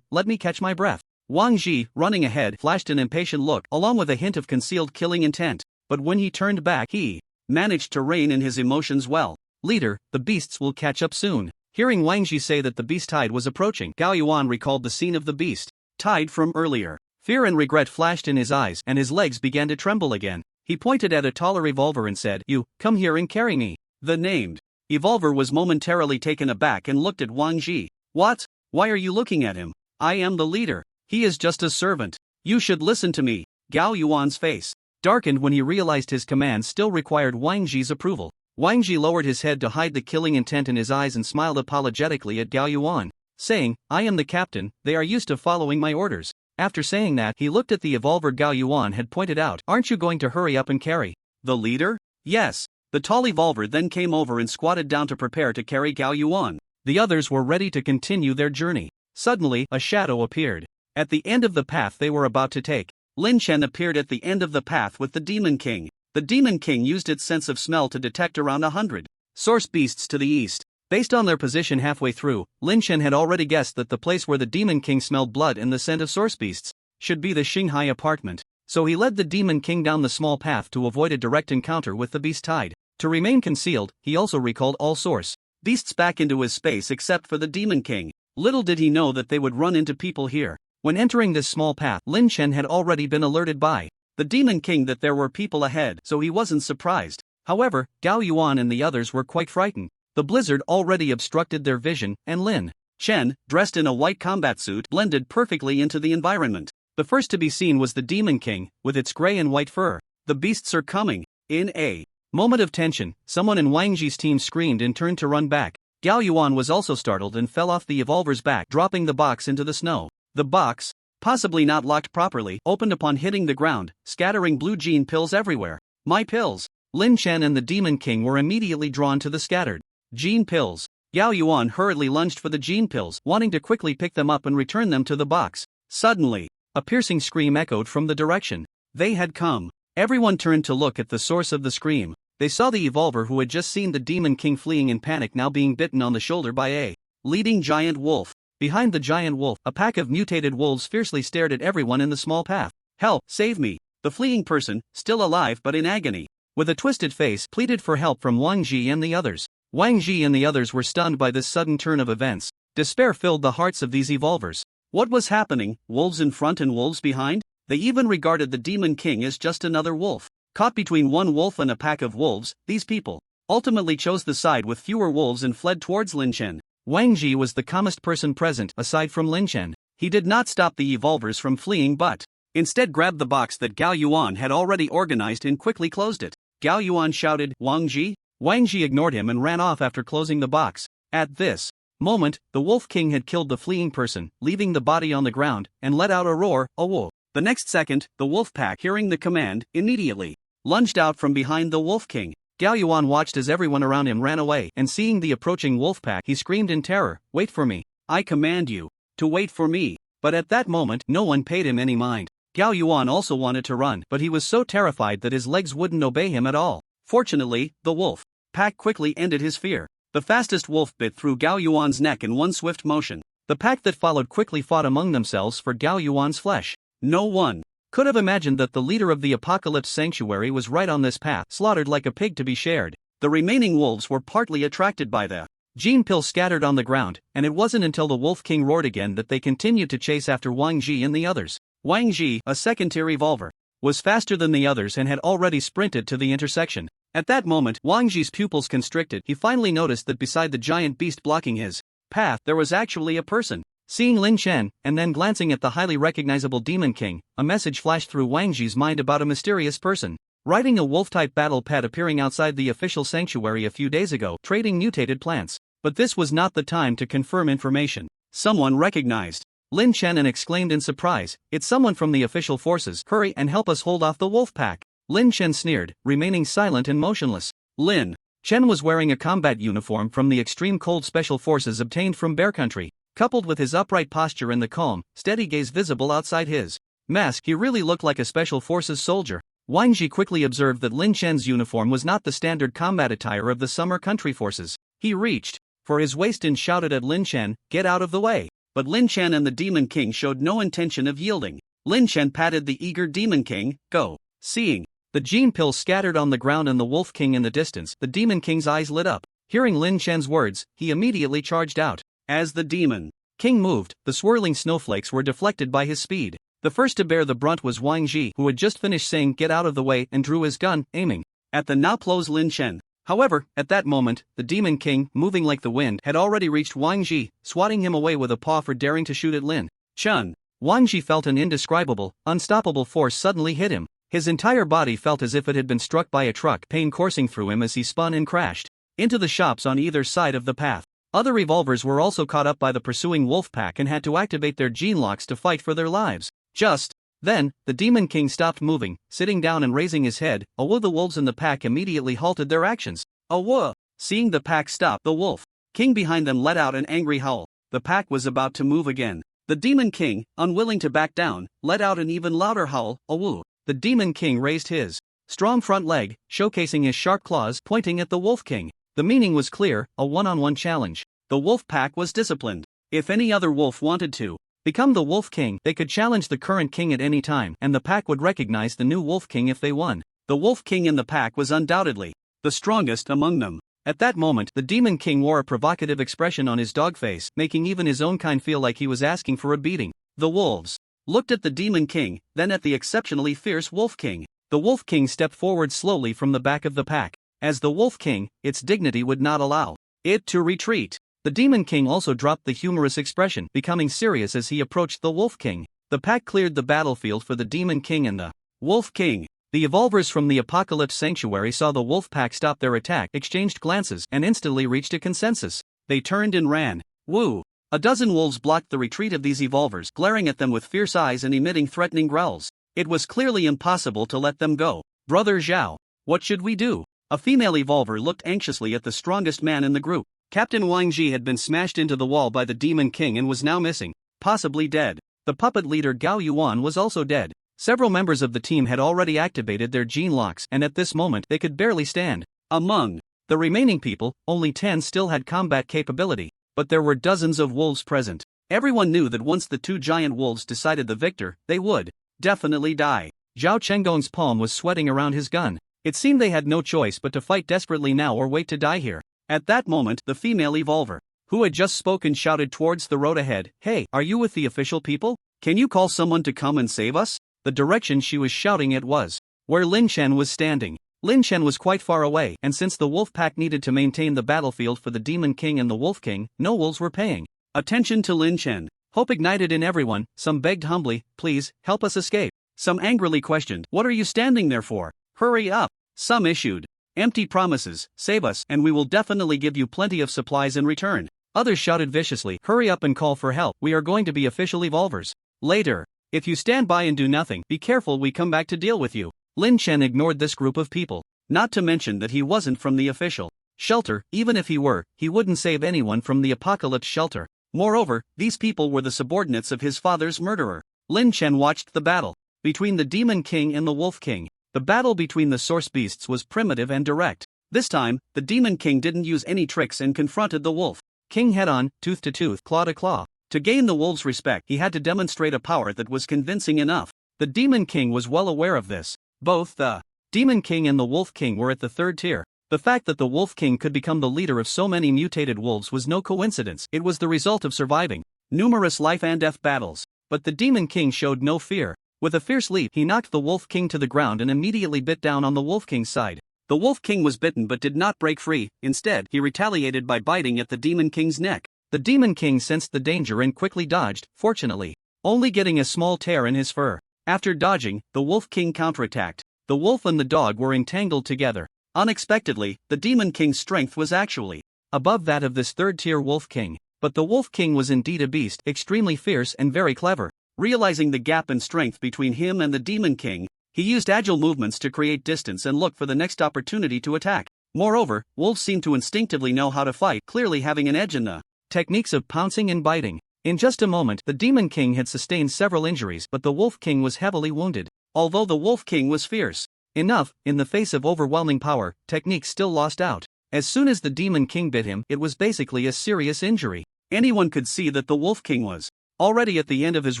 let me catch my breath." Wang Ji, running ahead, flashed an impatient look along with a hint of concealed killing intent. But when he turned back, he managed to rein in his emotions well. "Leader, the beasts will catch up soon." Hearing Wang Ji say that the beast tide was approaching, Gao Yuan recalled the scene of the beast tide from earlier. Fear and regret flashed in his eyes and his legs began to tremble again. He pointed at a taller evolver and said, "You, come here and carry me." The named evolver was momentarily taken aback and looked at Wang Ji. "What? Why are you looking at him? I am the leader. He is just a servant. You should listen to me." Gao Yuan's face darkened when he realized his command still required Wang Ji's approval. Wang Ji lowered his head to hide the killing intent in his eyes and smiled apologetically at Gao Yuan, saying, "I am the captain, they are used to following my orders." After saying that, he looked at the evolver Gao Yuan had pointed out. "Aren't you going to hurry up and carry the leader?" "Yes." The tall evolver then came over and squatted down to prepare to carry Gao Yuan. The others were ready to continue their journey. Suddenly, a shadow appeared at the end of the path they were about to take. Lin Chen appeared at the end of the path with the Demon King. The Demon King used its sense of smell to detect around 100 source beasts to the east. Based on their position halfway through, Lin Chen had already guessed that the place where the Demon King smelled blood and the scent of source beasts should be the Xinghai apartment. So he led the Demon King down the small path to avoid a direct encounter with the beast tide. To remain concealed, he also recalled all source beasts back into his space except for the Demon King. Little did he know that they would run into people here. When entering this small path, Lin Chen had already been alerted by the Demon King that there were people ahead, so he wasn't surprised. However, Gao Yuan and the others were quite frightened. The blizzard already obstructed their vision, and Lin Chen, dressed in a white combat suit, blended perfectly into the environment. The first to be seen was the Demon King, with its gray and white fur. "The beasts are coming." In a moment of tension, someone in Wang Ji's team screamed and turned to run back. Gao Yuan was also startled and fell off the evolver's back, dropping the box into the snow. The box, possibly not locked properly, opened upon hitting the ground, scattering blue gene pills everywhere. "My pills!" Lin Chen and the Demon King were immediately drawn to the scattered gene pills. Gao Yuan hurriedly lunged for the gene pills, wanting to quickly pick them up and return them to the box. Suddenly, a piercing scream echoed from the direction they had come. Everyone turned to look at the source of the scream. They saw the evolver who had just seen the Demon King fleeing in panic now being bitten on the shoulder by a leading giant wolf. Behind the giant wolf, a pack of mutated wolves fiercely stared at everyone in the small path. "Help, save me!" The fleeing person, still alive but in agony, with a twisted face, pleaded for help from Wang Ji and the others. Wang Ji and the others were stunned by this sudden turn of events. Despair filled the hearts of these evolvers. What was happening? Wolves in front and wolves behind? They even regarded the Demon King as just another wolf. Caught between one wolf and a pack of wolves, these people ultimately chose the side with fewer wolves and fled towards Lin Chen. Wang Ji was the calmest person present aside from Lin Chen. He did not stop the evolvers from fleeing but instead grabbed the box that Gao Yuan had already organized and quickly closed it. Gao Yuan shouted, "Wang Ji?" Wang Ji ignored him and ran off after closing the box. At this moment, the Wolf King had killed the fleeing person, leaving the body on the ground, and let out a roar, a woo. The next second, the wolf pack, hearing the command, immediately lunged out from behind the Wolf King. Gao Yuan watched as everyone around him ran away, and seeing the approaching wolf pack, he screamed in terror, "Wait for me! I command you to wait for me!" But at that moment, no one paid him any mind. Gao Yuan also wanted to run, but he was so terrified that his legs wouldn't obey him at all. Fortunately, the wolf pack quickly ended his fear. The fastest wolf bit through Gao Yuan's neck in one swift motion. The pack that followed quickly fought among themselves for Gao Yuan's flesh. No one could have imagined that the leader of the Apocalypse Sanctuary was right on this path, slaughtered like a pig to be shared. The remaining wolves were partly attracted by the gene pill scattered on the ground, and it wasn't until the Wolf King roared again that they continued to chase after Wang Ji and the others. Wang Ji, a second-tier evolver, was faster than the others and had already sprinted to the intersection. At that moment, Wang Ji's pupils constricted. He finally noticed that beside the giant beast blocking his path, there was actually a person. Seeing Lin Chen, and then glancing at the highly recognizable Demon King, a message flashed through Wang Ji's mind about a mysterious person riding a wolf-type battle pet appearing outside the official sanctuary a few days ago, trading mutated plants. But this was not the time to confirm information. Someone recognized Lin Chen and exclaimed in surprise, "It's someone from the official forces. Hurry and help us hold off the wolf pack." Lin Chen sneered, remaining silent and motionless. Lin Chen was wearing a combat uniform from the extreme cold special forces obtained from Bear Country. Coupled with his upright posture and the calm, steady gaze visible outside his mask, he really looked like a special forces soldier. Wang Ji quickly observed that Lin Chen's uniform was not the standard combat attire of the Summer Country forces. He reached for his waist and shouted at Lin Chen, "Get out of the way." But Lin Chen and the Demon King showed no intention of yielding. Lin Chen patted the eager Demon King, "Go." Seeing the gene pill scattered on the ground and the Wolf King in the distance, the Demon King's eyes lit up. Hearing Lin Chen's words, he immediately charged out. As the Demon King moved, the swirling snowflakes were deflected by his speed. The first to bear the brunt was Wang Ji, who had just finished saying "Get out of the way" and drew his gun, aiming at the now close Lin Chen. However, at that moment, the Demon King, moving like the wind, had already reached Wang Ji, swatting him away with a paw for daring to shoot at Lin Chen. Wang Ji felt an indescribable, unstoppable force suddenly hit him. His entire body felt as if it had been struck by a truck, pain coursing through him as he spun and crashed into the shops on either side of the path. Other evolvers were also caught up by the pursuing wolf pack and had to activate their gene locks to fight for their lives. Just then, the Demon King stopped moving, sitting down and raising his head. Although the wolves in the pack immediately halted their actions. Whoa! Seeing the pack stop, the Wolf King behind them let out an angry howl. The pack was about to move again. The Demon King, unwilling to back down, let out an even louder howl, a woo. The Demon King raised his strong front leg, showcasing his sharp claws, pointing at the Wolf King. The meaning was clear, a one-on-one challenge. The wolf pack was disciplined. If any other wolf wanted to become the Wolf King, they could challenge the current king at any time, and the pack would recognize the new Wolf King if they won. The Wolf King in the pack was undoubtedly the strongest among them. At that moment, the Demon King wore a provocative expression on his dog face, making even his own kind feel like he was asking for a beating. The wolves looked at the Demon King, then at the exceptionally fierce Wolf King. The Wolf King stepped forward slowly from the back of the pack. As the Wolf King, its dignity would not allow it to retreat. The Demon King also dropped the humorous expression, becoming serious as he approached the Wolf King. The pack cleared the battlefield for the Demon King and the Wolf King. The evolvers from the Apocalypse Sanctuary saw the wolf pack stop their attack, exchanged glances, and instantly reached a consensus. They turned and ran. Woo! A dozen wolves blocked the retreat of these evolvers, glaring at them with fierce eyes and emitting threatening growls. It was clearly impossible to let them go. "Brother Zhao, what should we do?" A female evolver looked anxiously at the strongest man in the group. Captain Wang Ji had been smashed into the wall by the Demon King and was now missing, possibly dead. The puppet leader Gao Yuan was also dead. Several members of the team had already activated their gene locks, and at this moment they could barely stand. Among the remaining people, only 10 still had combat capability, but there were dozens of wolves present. Everyone knew that once the two giant wolves decided the victor, they would definitely die. Zhao Chenggong's palm was sweating around his gun. It seemed they had no choice but to fight desperately now or wait to die here. At that moment, the female evolver, who had just spoken, shouted towards the road ahead, "Hey, are you with the official people? Can you call someone to come and save us?" The direction she was shouting at was where Lin Chen was standing. Lin Chen was quite far away, and since the wolf pack needed to maintain the battlefield for the Demon King and the Wolf King, no wolves were paying attention to Lin Chen. Hope ignited in everyone. Some begged humbly, "Please, help us escape." Some angrily questioned, "What are you standing there for? Hurry up." Some issued empty promises, "Save us, and we will definitely give you plenty of supplies in return." Others shouted viciously, "Hurry up and call for help, we are going to be official evolvers later. If you stand by and do nothing, be careful we come back to deal with you." Lin Chen ignored this group of people. Not to mention that he wasn't from the official shelter. Even if he were, he wouldn't save anyone from the apocalypse shelter. Moreover, these people were the subordinates of his father's murderer. Lin Chen watched the battle between the Demon King and the Wolf King. The battle between the source beasts was primitive and direct. This time, the Demon King didn't use any tricks and confronted the Wolf King head-on, tooth to tooth, claw to claw. To gain the wolves' respect, he had to demonstrate a power that was convincing enough. The Demon King was well aware of this. Both the Demon King and the Wolf King were at the third tier. The fact that the Wolf King could become the leader of so many mutated wolves was no coincidence. It was the result of surviving numerous life and death battles. But the Demon King showed no fear. With a fierce leap, he knocked the Wolf King to the ground and immediately bit down on the Wolf King's side. The Wolf King was bitten but did not break free. Instead, he retaliated by biting at the Demon King's neck. The Demon King sensed the danger and quickly dodged, fortunately only getting a small tear in his fur. After dodging, the Wolf King counterattacked. The wolf and the dog were entangled together. Unexpectedly, the Demon King's strength was actually above that of this third-tier Wolf King. But the Wolf King was indeed a beast, extremely fierce and very clever. Realizing the gap in strength between him and the Demon King, he used agile movements to create distance and look for the next opportunity to attack. Moreover, wolves seem to instinctively know how to fight, clearly having an edge in the techniques of pouncing and biting. In just a moment, the Demon King had sustained several injuries, but the Wolf King was heavily wounded. Although the Wolf King was fierce enough, in the face of overwhelming power, technique still lost out. As soon as the Demon King bit him, it was basically a serious injury. Anyone could see that the Wolf King was already at the end of his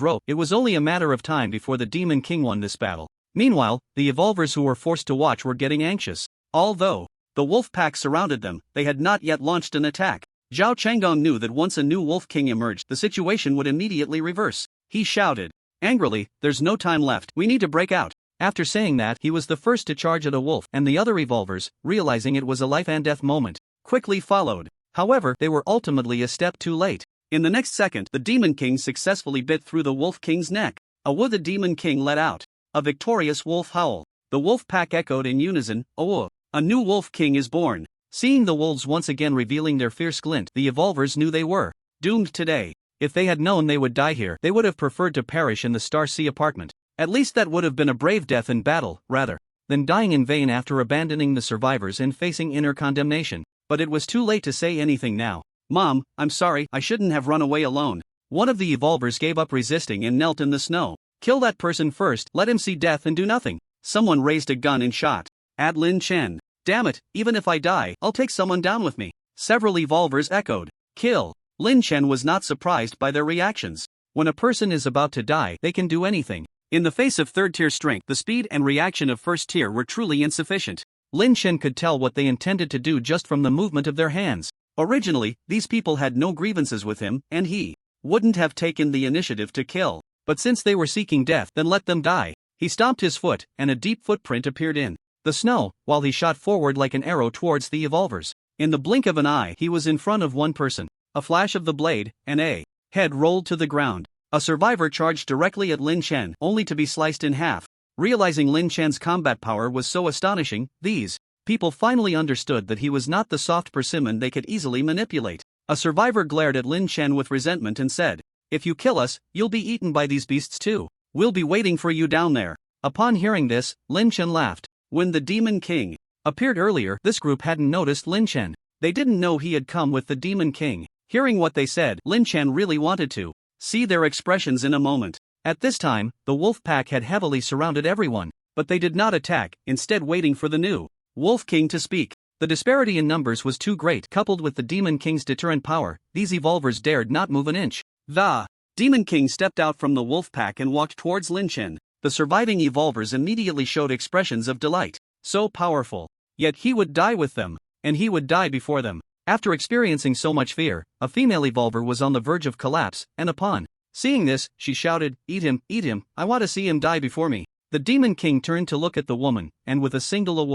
rope. It was only a matter of time before the Demon King won this battle. Meanwhile, the evolvers who were forced to watch were getting anxious. Although the wolf pack surrounded them, they had not yet launched an attack. Zhao Changgong knew that once a new Wolf King emerged, the situation would immediately reverse. He shouted angrily, "There's no time left, we need to break out." After saying that, he was the first to charge at a wolf, and the other evolvers, realizing it was a life and death moment, quickly followed. However, they were ultimately a step too late. In the next second, the Demon King successfully bit through the Wolf King's neck. The Demon King let out a victorious wolf howl. The wolf pack echoed in unison, "Oh, a new Wolf King is born." Seeing the wolves once again revealing their fierce glint, the evolvers knew they were doomed today. If they had known they would die here, they would have preferred to perish in the Star Sea apartment. At least that would have been a brave death in battle, rather than dying in vain after abandoning the survivors and facing inner condemnation. But it was too late to say anything now. "Mom, I'm sorry, I shouldn't have run away alone." One of the evolvers gave up resisting and knelt in the snow. "Kill that person first, let him see death and do nothing." Someone raised a gun and shot at Lin Chen. "Damn it, even if I die, I'll take someone down with me." Several evolvers echoed, "Kill." Lin Chen was not surprised by their reactions. When a person is about to die, they can do anything. In the face of third-tier strength, the speed and reaction of first-tier were truly insufficient. Lin Chen could tell what they intended to do just from the movement of their hands. Originally, these people had no grievances with him, and he wouldn't have taken the initiative to kill. But since they were seeking death, then let them die. He stomped his foot, and a deep footprint appeared in the snow, while he shot forward like an arrow towards the evolvers. In the blink of an eye, he was in front of one person. A flash of the blade, and a head rolled to the ground. A survivor charged directly at Lin Chen, only to be sliced in half. Realizing Lin Chen's combat power was so astonishing, these people finally understood that he was not the soft persimmon they could easily manipulate. A survivor glared at Lin Chen with resentment and said, "If you kill us, you'll be eaten by these beasts too. We'll be waiting for you down there." Upon hearing this, Lin Chen laughed. When the Demon King appeared earlier, this group hadn't noticed Lin Chen. They didn't know he had come with the Demon King. Hearing what they said, Lin Chen really wanted to see their expressions in a moment. At this time, the wolf pack had heavily surrounded everyone, but they did not attack, instead waiting for the new Wolf King to speak. The disparity in numbers was too great. Coupled with the Demon King's deterrent power, these evolvers dared not move an inch. The Demon King stepped out from the wolf pack and walked towards Lin Chen. The surviving evolvers immediately showed expressions of delight. So powerful. Yet he would die with them, and he would die before them. After experiencing so much fear, a female evolver was on the verge of collapse, and upon seeing this, she shouted, eat him, I want to see him die before me." The Demon King turned to look at the woman, and with a single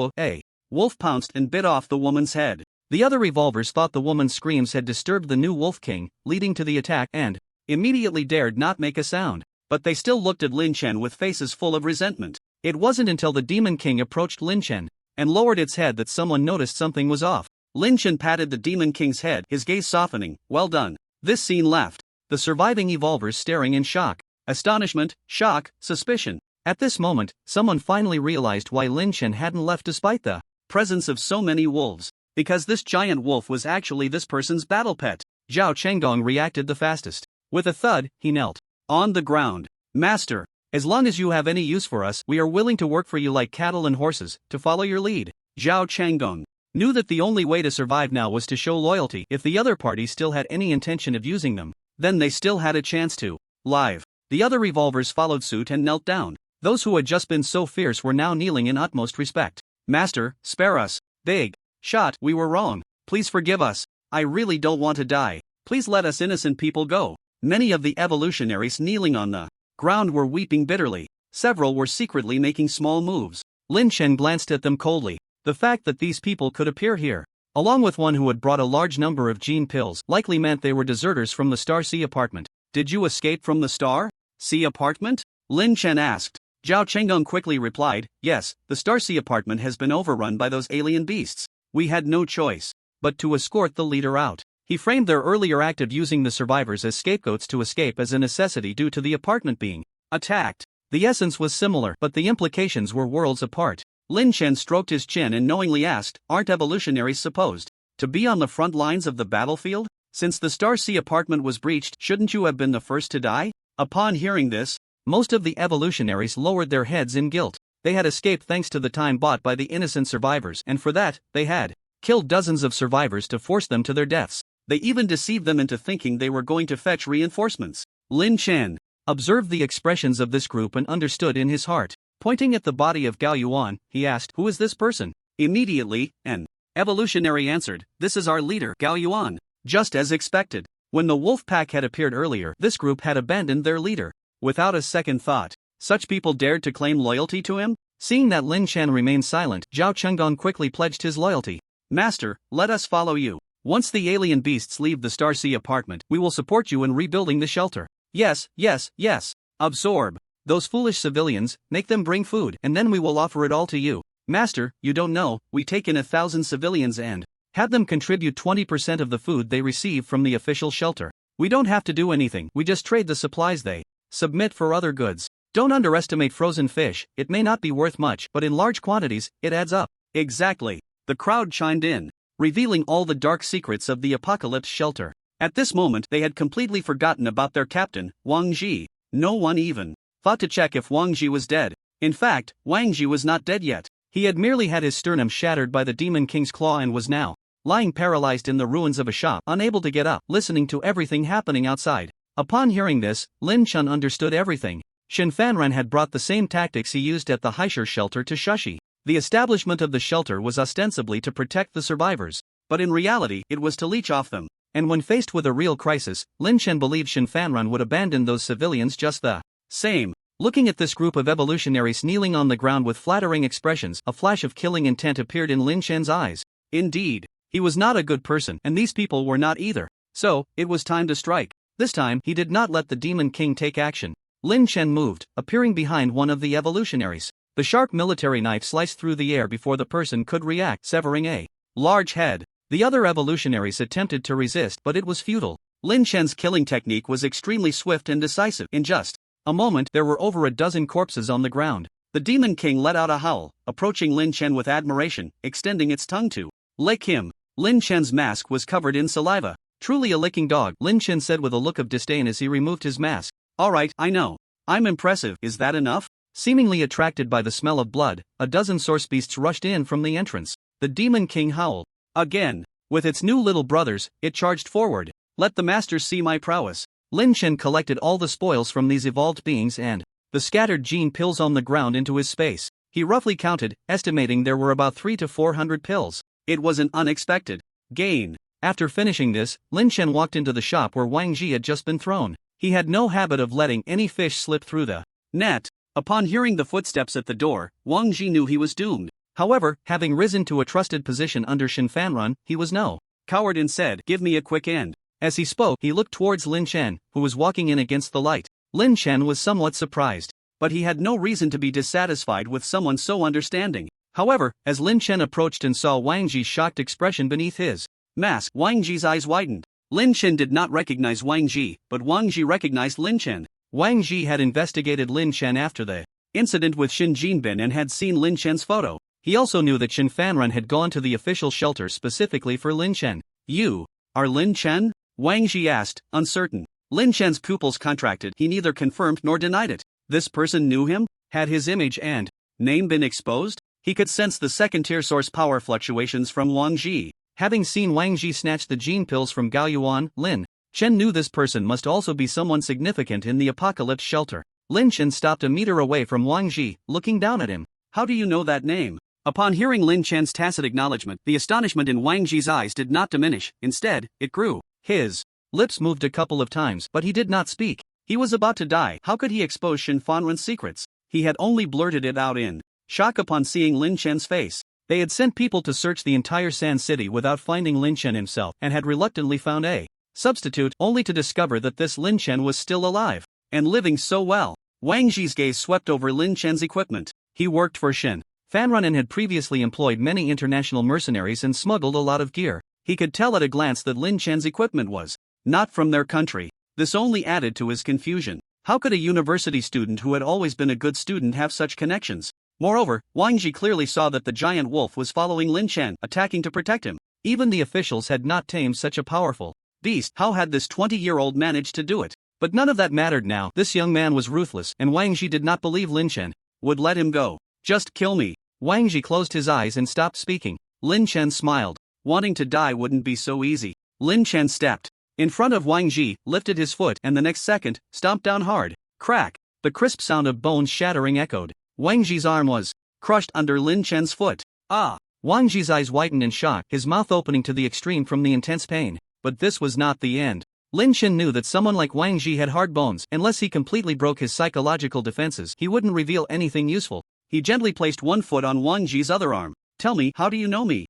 wolf pounced and bit off the woman's head. The other revolvers thought the woman's screams had disturbed the new Wolf King, leading to the attack, and immediately dared not make a sound. But they still looked at Lin Chen with faces full of resentment. It wasn't until the Demon King approached Lin Chen and lowered its head that someone noticed something was off. Lin Chen patted the Demon King's head, his gaze softening. Well done. This scene left the surviving evolvers staring in shock, astonishment, shock, suspicion. At this moment, someone finally realized why Lin Chen hadn't left despite the presence of so many wolves. Because this giant wolf was actually this person's battle pet. Zhao Chenggong reacted the fastest. With a thud, he knelt on the ground. Master, as long as you have any use for us, we are willing to work for you like cattle and horses, to follow your lead. Zhao Chenggong knew that the only way to survive now was to show loyalty. If the other party still had any intention of using them, then they still had a chance to live. The other revolvers followed suit and knelt down. Those who had just been so fierce were now kneeling in utmost respect. Master, spare us. Big shot, we were wrong. Please forgive us. I really don't want to die. Please let us innocent people go. Many of the evolutionaries kneeling on the ground were weeping bitterly. Several were secretly making small moves. Lin Chen glanced at them coldly. The fact that these people could appear here, along with one who had brought a large number of gene pills, likely meant they were deserters from the Star Sea apartment. Did you escape from the Star Sea apartment? Lin Chen asked. Zhao Chenggong quickly replied, yes, the Star Sea apartment has been overrun by those alien beasts. We had no choice but to escort the leader out. He framed their earlier act of using the survivors as scapegoats to escape as a necessity due to the apartment being attacked. The essence was similar, but the implications were worlds apart. Lin Chen stroked his chin and knowingly asked, aren't evolutionaries supposed to be on the front lines of the battlefield? Since the Star Sea apartment was breached, shouldn't you have been the first to die? Upon hearing this, most of the evolutionaries lowered their heads in guilt. They had escaped thanks to the time bought by the innocent survivors, and for that, they had killed dozens of survivors to force them to their deaths. They even deceived them into thinking they were going to fetch reinforcements. Lin Chen observed the expressions of this group and understood in his heart. Pointing at the body of Gao Yuan, he asked, who is this person? Immediately, an evolutionary answered, this is our leader, Gao Yuan. Just as expected. When the wolf pack had appeared earlier, this group had abandoned their leader. Without a second thought, such people dared to claim loyalty to him? Seeing that Lin Chen remained silent, Zhao Chenggong quickly pledged his loyalty. Master, let us follow you. Once the alien beasts leave the Star Sea apartment, we will support you in rebuilding the shelter. Yes, yes, yes. Absorb those foolish civilians, make them bring food, and then we will offer it all to you. Master, you don't know, we take in 1,000 civilians and have them contribute 20% of the food they receive from the official shelter. We don't have to do anything, we just trade the supplies they submit for other goods. Don't underestimate frozen fish, it may not be worth much, but in large quantities, it adds up. Exactly. The crowd chimed in, revealing all the dark secrets of the apocalypse shelter. At this moment, they had completely forgotten about their captain, Wang Ji. No one even thought to check if Wang Ji was dead. In fact, Wang Ji was not dead yet. He had merely had his sternum shattered by the Demon King's claw and was now lying paralyzed in the ruins of a shop, unable to get up, listening to everything happening outside. Upon hearing this, Lin Chen understood everything. Shin Fanren had brought the same tactics he used at the Haisher shelter to Shushi. The establishment of the shelter was ostensibly to protect the survivors, but in reality, it was to leech off them. And when faced with a real crisis, Lin Chen believed Shin Fanren would abandon those civilians just the same. Looking at this group of evolutionaries kneeling on the ground with flattering expressions, a flash of killing intent appeared in Lin Chen's eyes. Indeed, he was not a good person, and these people were not either. So, it was time to strike. This time, he did not let the Demon King take action. Lin Chen moved, appearing behind one of the evolutionaries. The sharp military knife sliced through the air before the person could react, severing a large head. The other evolutionaries attempted to resist, but it was futile. Lin Chen's killing technique was extremely swift and decisive. In just a moment, there were over a dozen corpses on the ground. The Demon King let out a howl, approaching Lin Chen with admiration, extending its tongue to lick him. Lin Chen's mask was covered in saliva. Truly a licking dog, Lin Chen said with a look of disdain as he removed his mask. Alright, I know. I'm impressive, is that enough? Seemingly attracted by the smell of blood, a dozen source beasts rushed in from the entrance. The Demon King howled. Again. With its new little brothers, it charged forward. Let the masters see my prowess. Lin Chen collected all the spoils from these evolved beings and the scattered gene pills on the ground into his space. He roughly counted, estimating there were about 300 to 400 pills. It was an unexpected gain. After finishing this, Lin Chen walked into the shop where Wang Ji had just been thrown. He had no habit of letting any fish slip through the net. Upon hearing the footsteps at the door, Wang Ji knew he was doomed. However, having risen to a trusted position under Shin Fanrun, he was no coward and said, "Give me a quick end." As he spoke, he looked towards Lin Chen, who was walking in against the light. Lin Chen was somewhat surprised, but he had no reason to be dissatisfied with someone so understanding. However, as Lin Chen approached and saw Wang Ji's shocked expression beneath his mask, Wang Ji's eyes widened. Lin Chen did not recognize Wang Ji, but Wang Ji recognized Lin Chen. Wang Ji had investigated Lin Chen after the incident with Shin Jinbin and had seen Lin Chen's photo. He also knew that Shin Fanrun had gone to the official shelter specifically for Lin Chen. "You are Lin Chen?" Wang Ji asked, uncertain. Lin Chen's pupils contracted. He neither confirmed nor denied it. This person knew him? Had his image and name been exposed? He could sense the second-tier source power fluctuations from Wang Ji. Having seen Wang Ji snatch the gene pills from Gao Yuan, Lin Chen knew this person must also be someone significant in the apocalypse shelter. Lin Chen stopped a meter away from Wang Ji, looking down at him. "How do you know that name?" Upon hearing Lin Chen's tacit acknowledgement, the astonishment in Wang Ji's eyes did not diminish, instead, it grew. His lips moved a couple of times, but he did not speak. He was about to die. How could he expose Shin Fanrun's secrets? He had only blurted it out in shock upon seeing Lin Chen's face. They had sent people to search the entire Sand City without finding Lin Chen himself, and had reluctantly found a substitute, only to discover that this Lin Chen was still alive, and living so well. Wang Ji's gaze swept over Lin Chen's equipment. He worked for Shin Fanrun and had previously employed many international mercenaries and smuggled a lot of gear. He could tell at a glance that Lin Chen's equipment was not from their country. This only added to his confusion. How could a university student who had always been a good student have such connections? Moreover, Wang Ji clearly saw that the giant wolf was following Lin Chen, attacking to protect him. Even the officials had not tamed such a powerful beast. How had this 20-year-old managed to do it? But none of that mattered now. This young man was ruthless, and Wang Ji did not believe Lin Chen would let him go. "Just kill me." Wang Ji closed his eyes and stopped speaking. Lin Chen smiled. Wanting to die wouldn't be so easy. Lin Chen stepped in front of Wang Ji, lifted his foot, and the next second, stomped down hard. Crack! The crisp sound of bones shattering echoed. Wang Ji's arm was crushed under Lin Chen's foot. Ah! Wang Ji's eyes widened in shock, his mouth opening to the extreme from the intense pain. But this was not the end. Lin Chen knew that someone like Wang Ji had hard bones. Unless he completely broke his psychological defenses, he wouldn't reveal anything useful. He gently placed one foot on Wang Ji's other arm. "Tell me, how do you know me?"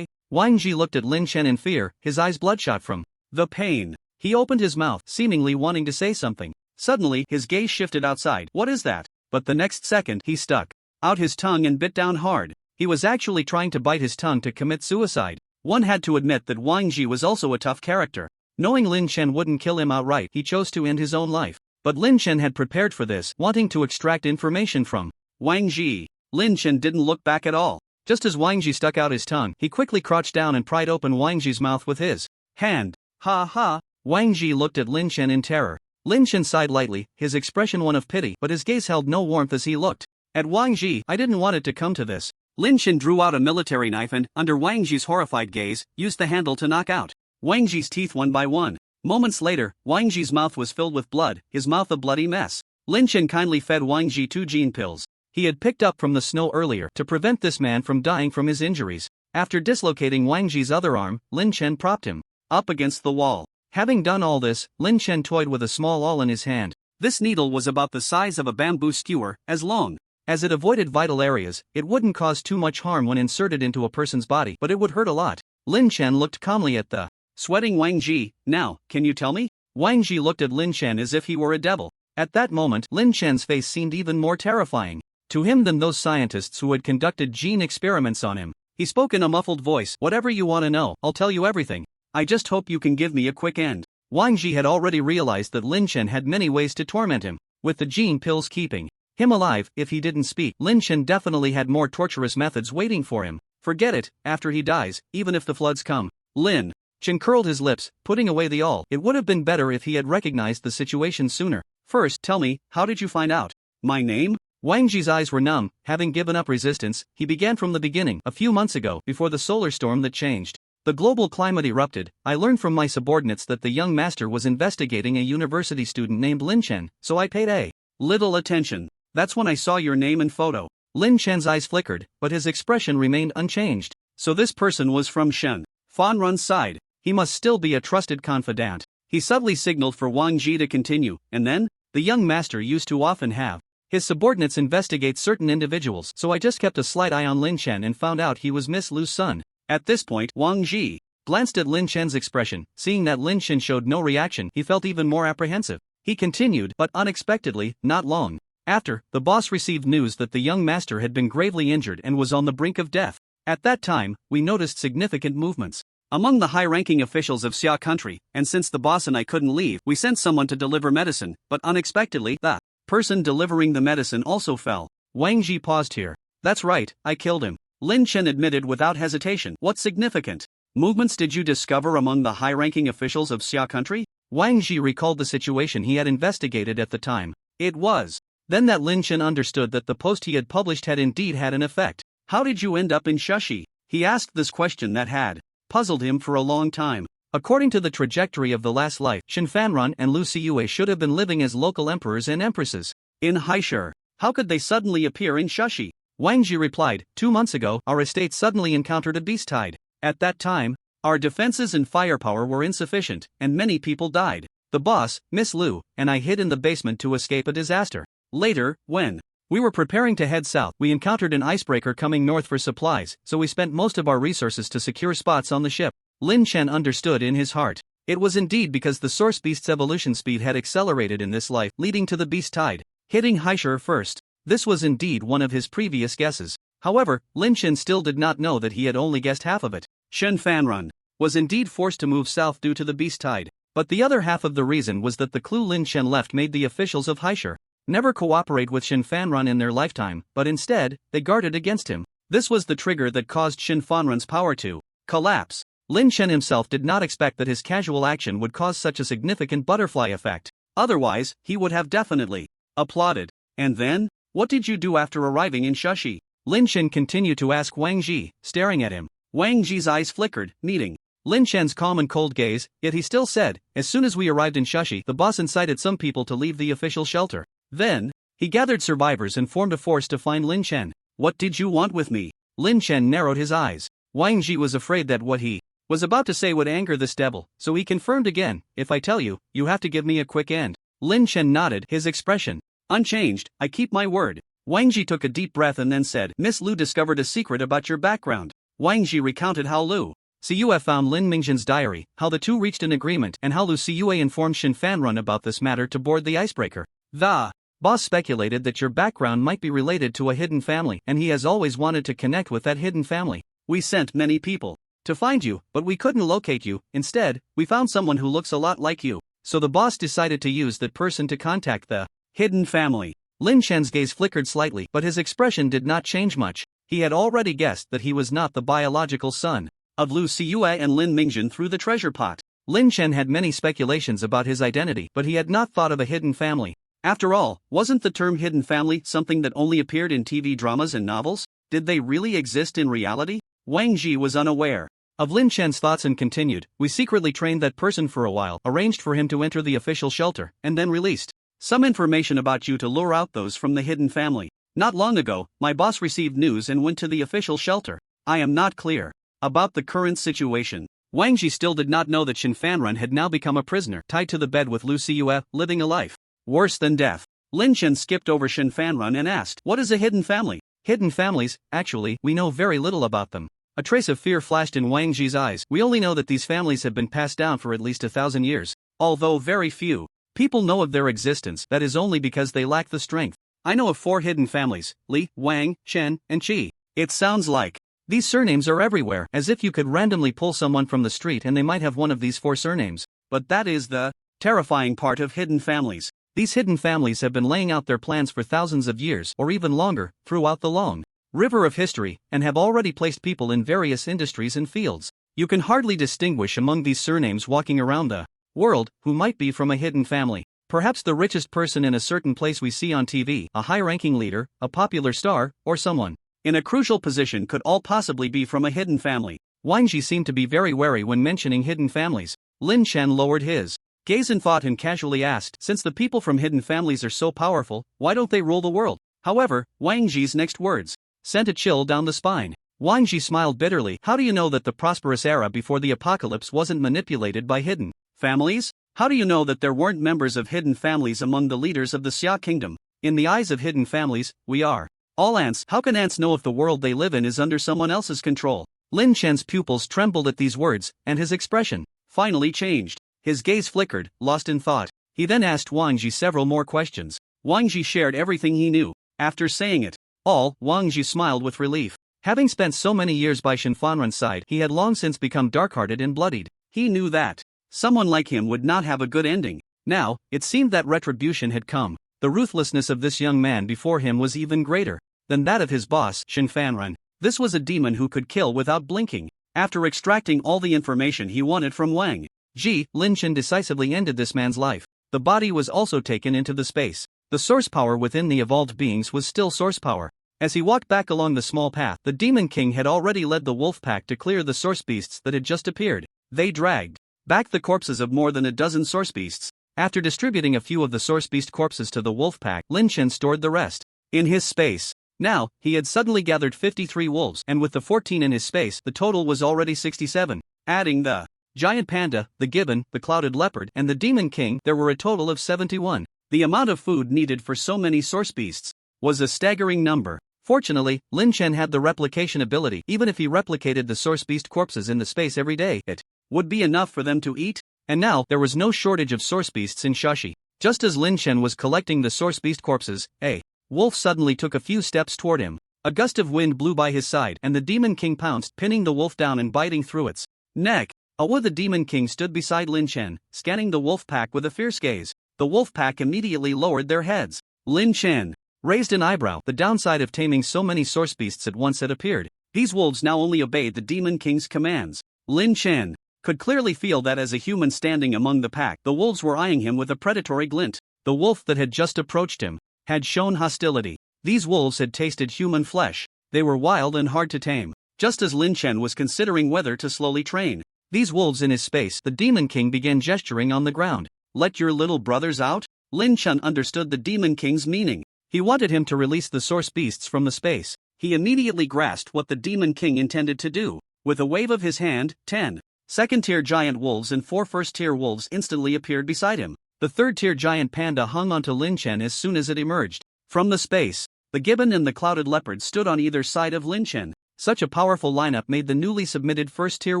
Wang Ji looked at Lin Chen in fear, his eyes bloodshot from the pain. He opened his mouth, seemingly wanting to say something. Suddenly, his gaze shifted outside. "What is that?" But the next second, he stuck out his tongue and bit down hard. He was actually trying to bite his tongue to commit suicide. One had to admit that Wang Ji was also a tough character. Knowing Lin Chen wouldn't kill him outright, he chose to end his own life. But Lin Chen had prepared for this, wanting to extract information from Wang Ji. Lin Chen didn't look back at all. Just as Wang Ji stuck out his tongue, he quickly crouched down and pried open Wang Ji's mouth with his hand. "Ha ha!" Wang Ji looked at Lin Chen in terror. Lin Chen sighed lightly, his expression one of pity, but his gaze held no warmth as he looked at Wang Ji. "I didn't want it to come to this." Lin Chen drew out a military knife and, under Wang Ji's horrified gaze, used the handle to knock out Wang Ji's teeth one by one. Moments later, Wang Ji's mouth was filled with blood, his mouth a bloody mess. Lin Chen kindly fed Wang Ji 2 gene pills he had picked up from the snow earlier to prevent this man from dying from his injuries. After dislocating Wang Ji's other arm, Lin Chen propped him up against the wall. Having done all this, Lin Chen toyed with a small awl in his hand. This needle was about the size of a bamboo skewer, as long as it avoided vital areas. It wouldn't cause too much harm when inserted into a person's body, but it would hurt a lot. Lin Chen looked calmly at the sweating Wang Ji. "Now, can you tell me?" Wang Ji looked at Lin Chen as if he were a devil. At that moment, Lin Chen's face seemed even more terrifying to him than those scientists who had conducted gene experiments on him. He spoke in a muffled voice. "Whatever you want to know, I'll tell you everything. I just hope you can give me a quick end." Wang Ji had already realized that Lin Chen had many ways to torment him, with the gene pills keeping him alive. If he didn't speak, Lin Chen definitely had more torturous methods waiting for him. Forget it, after he dies, even if the floods come. Lin Chen curled his lips, putting away the awl. It would have been better if he had recognized the situation sooner. "First, tell me, how did you find out my name?" Wang Ji's eyes were numb. Having given up resistance, he began from the beginning, a few months ago, before the solar storm that changed the global climate erupted. I learned from my subordinates that the young master was investigating a university student named Lin Chen, so I paid a little attention. That's when I saw your name and photo. Lin Chen's eyes flickered, but his expression remained unchanged. So this person was from Shen Fanrun's side. He must still be a trusted confidant. He subtly signaled for Wang Ji to continue, and then, the young master used to often have His subordinates investigate certain individuals, so I just kept a slight eye on Lin Chen and found out he was Miss Lu's son. At this point, Wang Ji glanced at Lin Chen's expression. Seeing that Lin Chen showed no reaction, he felt even more apprehensive. He continued, but unexpectedly, not long after, the boss received news that the young master had been gravely injured and was on the brink of death. At that time, we noticed significant movements among the high-ranking officials of Xia country, and since the boss and I couldn't leave, we sent someone to deliver medicine, but unexpectedly, the person delivering the medicine also fell. Wang Ji paused here. That's right, I killed him. Lin Chen admitted without hesitation. What significant movements did you discover among the high-ranking officials of Xia country? Wang Ji recalled the situation he had investigated at the time. It was then that Lin Chen understood that the post he had published had indeed had an effect. How did you end up in Shashi? He asked this question that had puzzled him for a long time. According to the trajectory of the last life, Shen Fanran and Lu Siyue should have been living as local emperors and empresses in Haishur. How could they suddenly appear in Shashi? Wang Ji replied, 2 months ago, our estate suddenly encountered a beast tide. At that time, our defenses and firepower were insufficient, and many people died. The boss, Miss Lu, and I hid in the basement to escape a disaster. Later, when we were preparing to head south, we encountered an icebreaker coming north for supplies, so we spent most of our resources to secure spots on the ship. Lin Chen understood in his heart. It was indeed because the source beast's evolution speed had accelerated in this life, leading to the beast tide hitting Haishur first. This was indeed one of his previous guesses. However, Lin Chen still did not know that he had only guessed half of it. Shen Fanran was indeed forced to move south due to the beast tide. But the other half of the reason was that the clue Lin Chen left made the officials of Haishur never cooperate with Shen Fanran in their lifetime, but instead, they guarded against him. This was the trigger that caused Shen Fanran's power to collapse. Lin Chen himself did not expect that his casual action would cause such a significant butterfly effect. Otherwise, he would have definitely applauded. And then, what did you do after arriving in Shashi? Lin Chen continued to ask Wang Ji, staring at him. Wang Ji's eyes flickered, meeting Lin Chen's calm and cold gaze, yet he still said, as soon as we arrived in Shashi, the boss incited some people to leave the official shelter. Then, he gathered survivors and formed a force to find Lin Chen. What did you want with me? Lin Chen narrowed his eyes. Wang Ji was afraid that what he was about to say would anger this devil, so he confirmed again, if I tell you, you have to give me a quick end. Lin Chen nodded, his expression unchanged. I keep my word. Wang Ji took a deep breath and then said, Miss Lu discovered a secret about your background. Wang Ji recounted how Lu Siyue found Lin Mingzhen's diary, how the two reached an agreement, and how Lu Siyue informed Shen Fanran about this matter to board the icebreaker. The boss speculated that your background might be related to a hidden family, and he has always wanted to connect with that hidden family. We sent many people to find you, but we couldn't locate you. Instead, we found someone who looks a lot like you. So the boss decided to use that person to contact the hidden family. Lin Chen's gaze flickered slightly, but his expression did not change much. He had already guessed that he was not the biological son of Lu Siyue and Lin Mingzhen through the treasure pot. Lin Chen had many speculations about his identity, but he had not thought of a hidden family. After all, wasn't the term hidden family something that only appeared in TV dramas and novels? Did they really exist in reality? Wang Ji was unaware of Lin Chen's thoughts and continued, we secretly trained that person for a while, arranged for him to enter the official shelter, and then released some information about you to lure out those from the hidden family. Not long ago, my boss received news and went to the official shelter. I am not clear about the current situation. Wang Ji still did not know that Shen Fanran had now become a prisoner, tied to the bed with Lu Siyue, living a life worse than death. Lin Chen skipped over Shen Fanran and asked, what is a hidden family? Hidden families, actually, we know very little about them. A trace of fear flashed in Wang Ji's eyes. We only know that these families have been passed down for at least 1,000 years. Although very few people know of their existence, that is only because they lack the strength. I know of 4 hidden families, Li, Wang, Shen, and Qi. It sounds like these surnames are everywhere, as if you could randomly pull someone from the street and they might have one of these 4 surnames. But that is the terrifying part of hidden families. These hidden families have been laying out their plans for thousands of years, or even longer, throughout the long river of history, and have already placed people in various industries and fields. You can hardly distinguish among these surnames walking around the world who might be from a hidden family. Perhaps the richest person in a certain place we see on TV, a high-ranking leader, a popular star, or someone in a crucial position could all possibly be from a hidden family. Wang Ji seemed to be very wary when mentioning hidden families. Lin Chen lowered his gaze in thought and casually asked, since the people from hidden families are so powerful, why don't they rule the world? However, Wang Ji's next words sent a chill down the spine. Wang Ji smiled bitterly. How do you know that the prosperous era before the apocalypse wasn't manipulated by hidden families? How do you know that there weren't members of hidden families among the leaders of the Xia kingdom? In the eyes of hidden families, we are all ants. How can ants know if the world they live in is under someone else's control? Lin Chen's pupils trembled at these words, and his expression finally changed. His gaze flickered, lost in thought. He then asked Wang Ji several more questions. Wang Ji shared everything he knew. After saying it all, Wang Ji smiled with relief. Having spent so many years by Shen Fanren's side, he had long since become dark-hearted and bloodied. He knew that someone like him would not have a good ending. Now, it seemed that retribution had come. The ruthlessness of this young man before him was even greater than that of his boss, Shen Fanren. This was a demon who could kill without blinking. After extracting all the information he wanted from Wang Ji, Lin Chen decisively ended this man's life. The body was also taken into the space. The source power within the evolved beings was still source power. As he walked back along the small path, the Demon King had already led the wolf pack to clear the source beasts that had just appeared. They dragged back the corpses of more than a dozen source beasts. After distributing a few of the source beast corpses to the wolf pack, Lin Chen stored the rest in his space. Now, he had suddenly gathered 53 wolves, and with the 14 in his space, the total was already 67. Adding the giant panda, the gibbon, the clouded leopard, and the Demon King, there were a total of 71. The amount of food needed for so many source beasts was a staggering number. Fortunately, Lin Chen had the replication ability. Even if he replicated the source beast corpses in the space every day, it would be enough for them to eat. And now, there was no shortage of source beasts in Shashi. Just as Lin Chen was collecting the source beast corpses, a wolf suddenly took a few steps toward him. A gust of wind blew by his side, and the Demon King pounced, pinning the wolf down and biting through its neck. The Demon King stood beside Lin Chen, scanning the wolf pack with a fierce gaze. The wolf pack immediately lowered their heads. Lin Chen raised an eyebrow. The downside of taming so many source beasts at once had appeared. These wolves now only obeyed the Demon King's commands. Lin Chen could clearly feel that as a human standing among the pack, the wolves were eyeing him with a predatory glint. The wolf that had just approached him had shown hostility. These wolves had tasted human flesh. They were wild and hard to tame. Just as Lin Chen was considering whether to slowly train these wolves in his space, the Demon King began gesturing on the ground. Let your little brothers out? Lin Chen understood the Demon King's meaning. He wanted him to release the source beasts from the space. He immediately grasped what the Demon King intended to do. With a wave of his hand, 10 second-tier giant wolves and 4 first-tier wolves instantly appeared beside him. The third-tier giant panda hung onto Lin Chen as soon as it emerged from the space. The gibbon and the clouded leopard stood on either side of Lin Chen. Such a powerful lineup made the newly submitted first-tier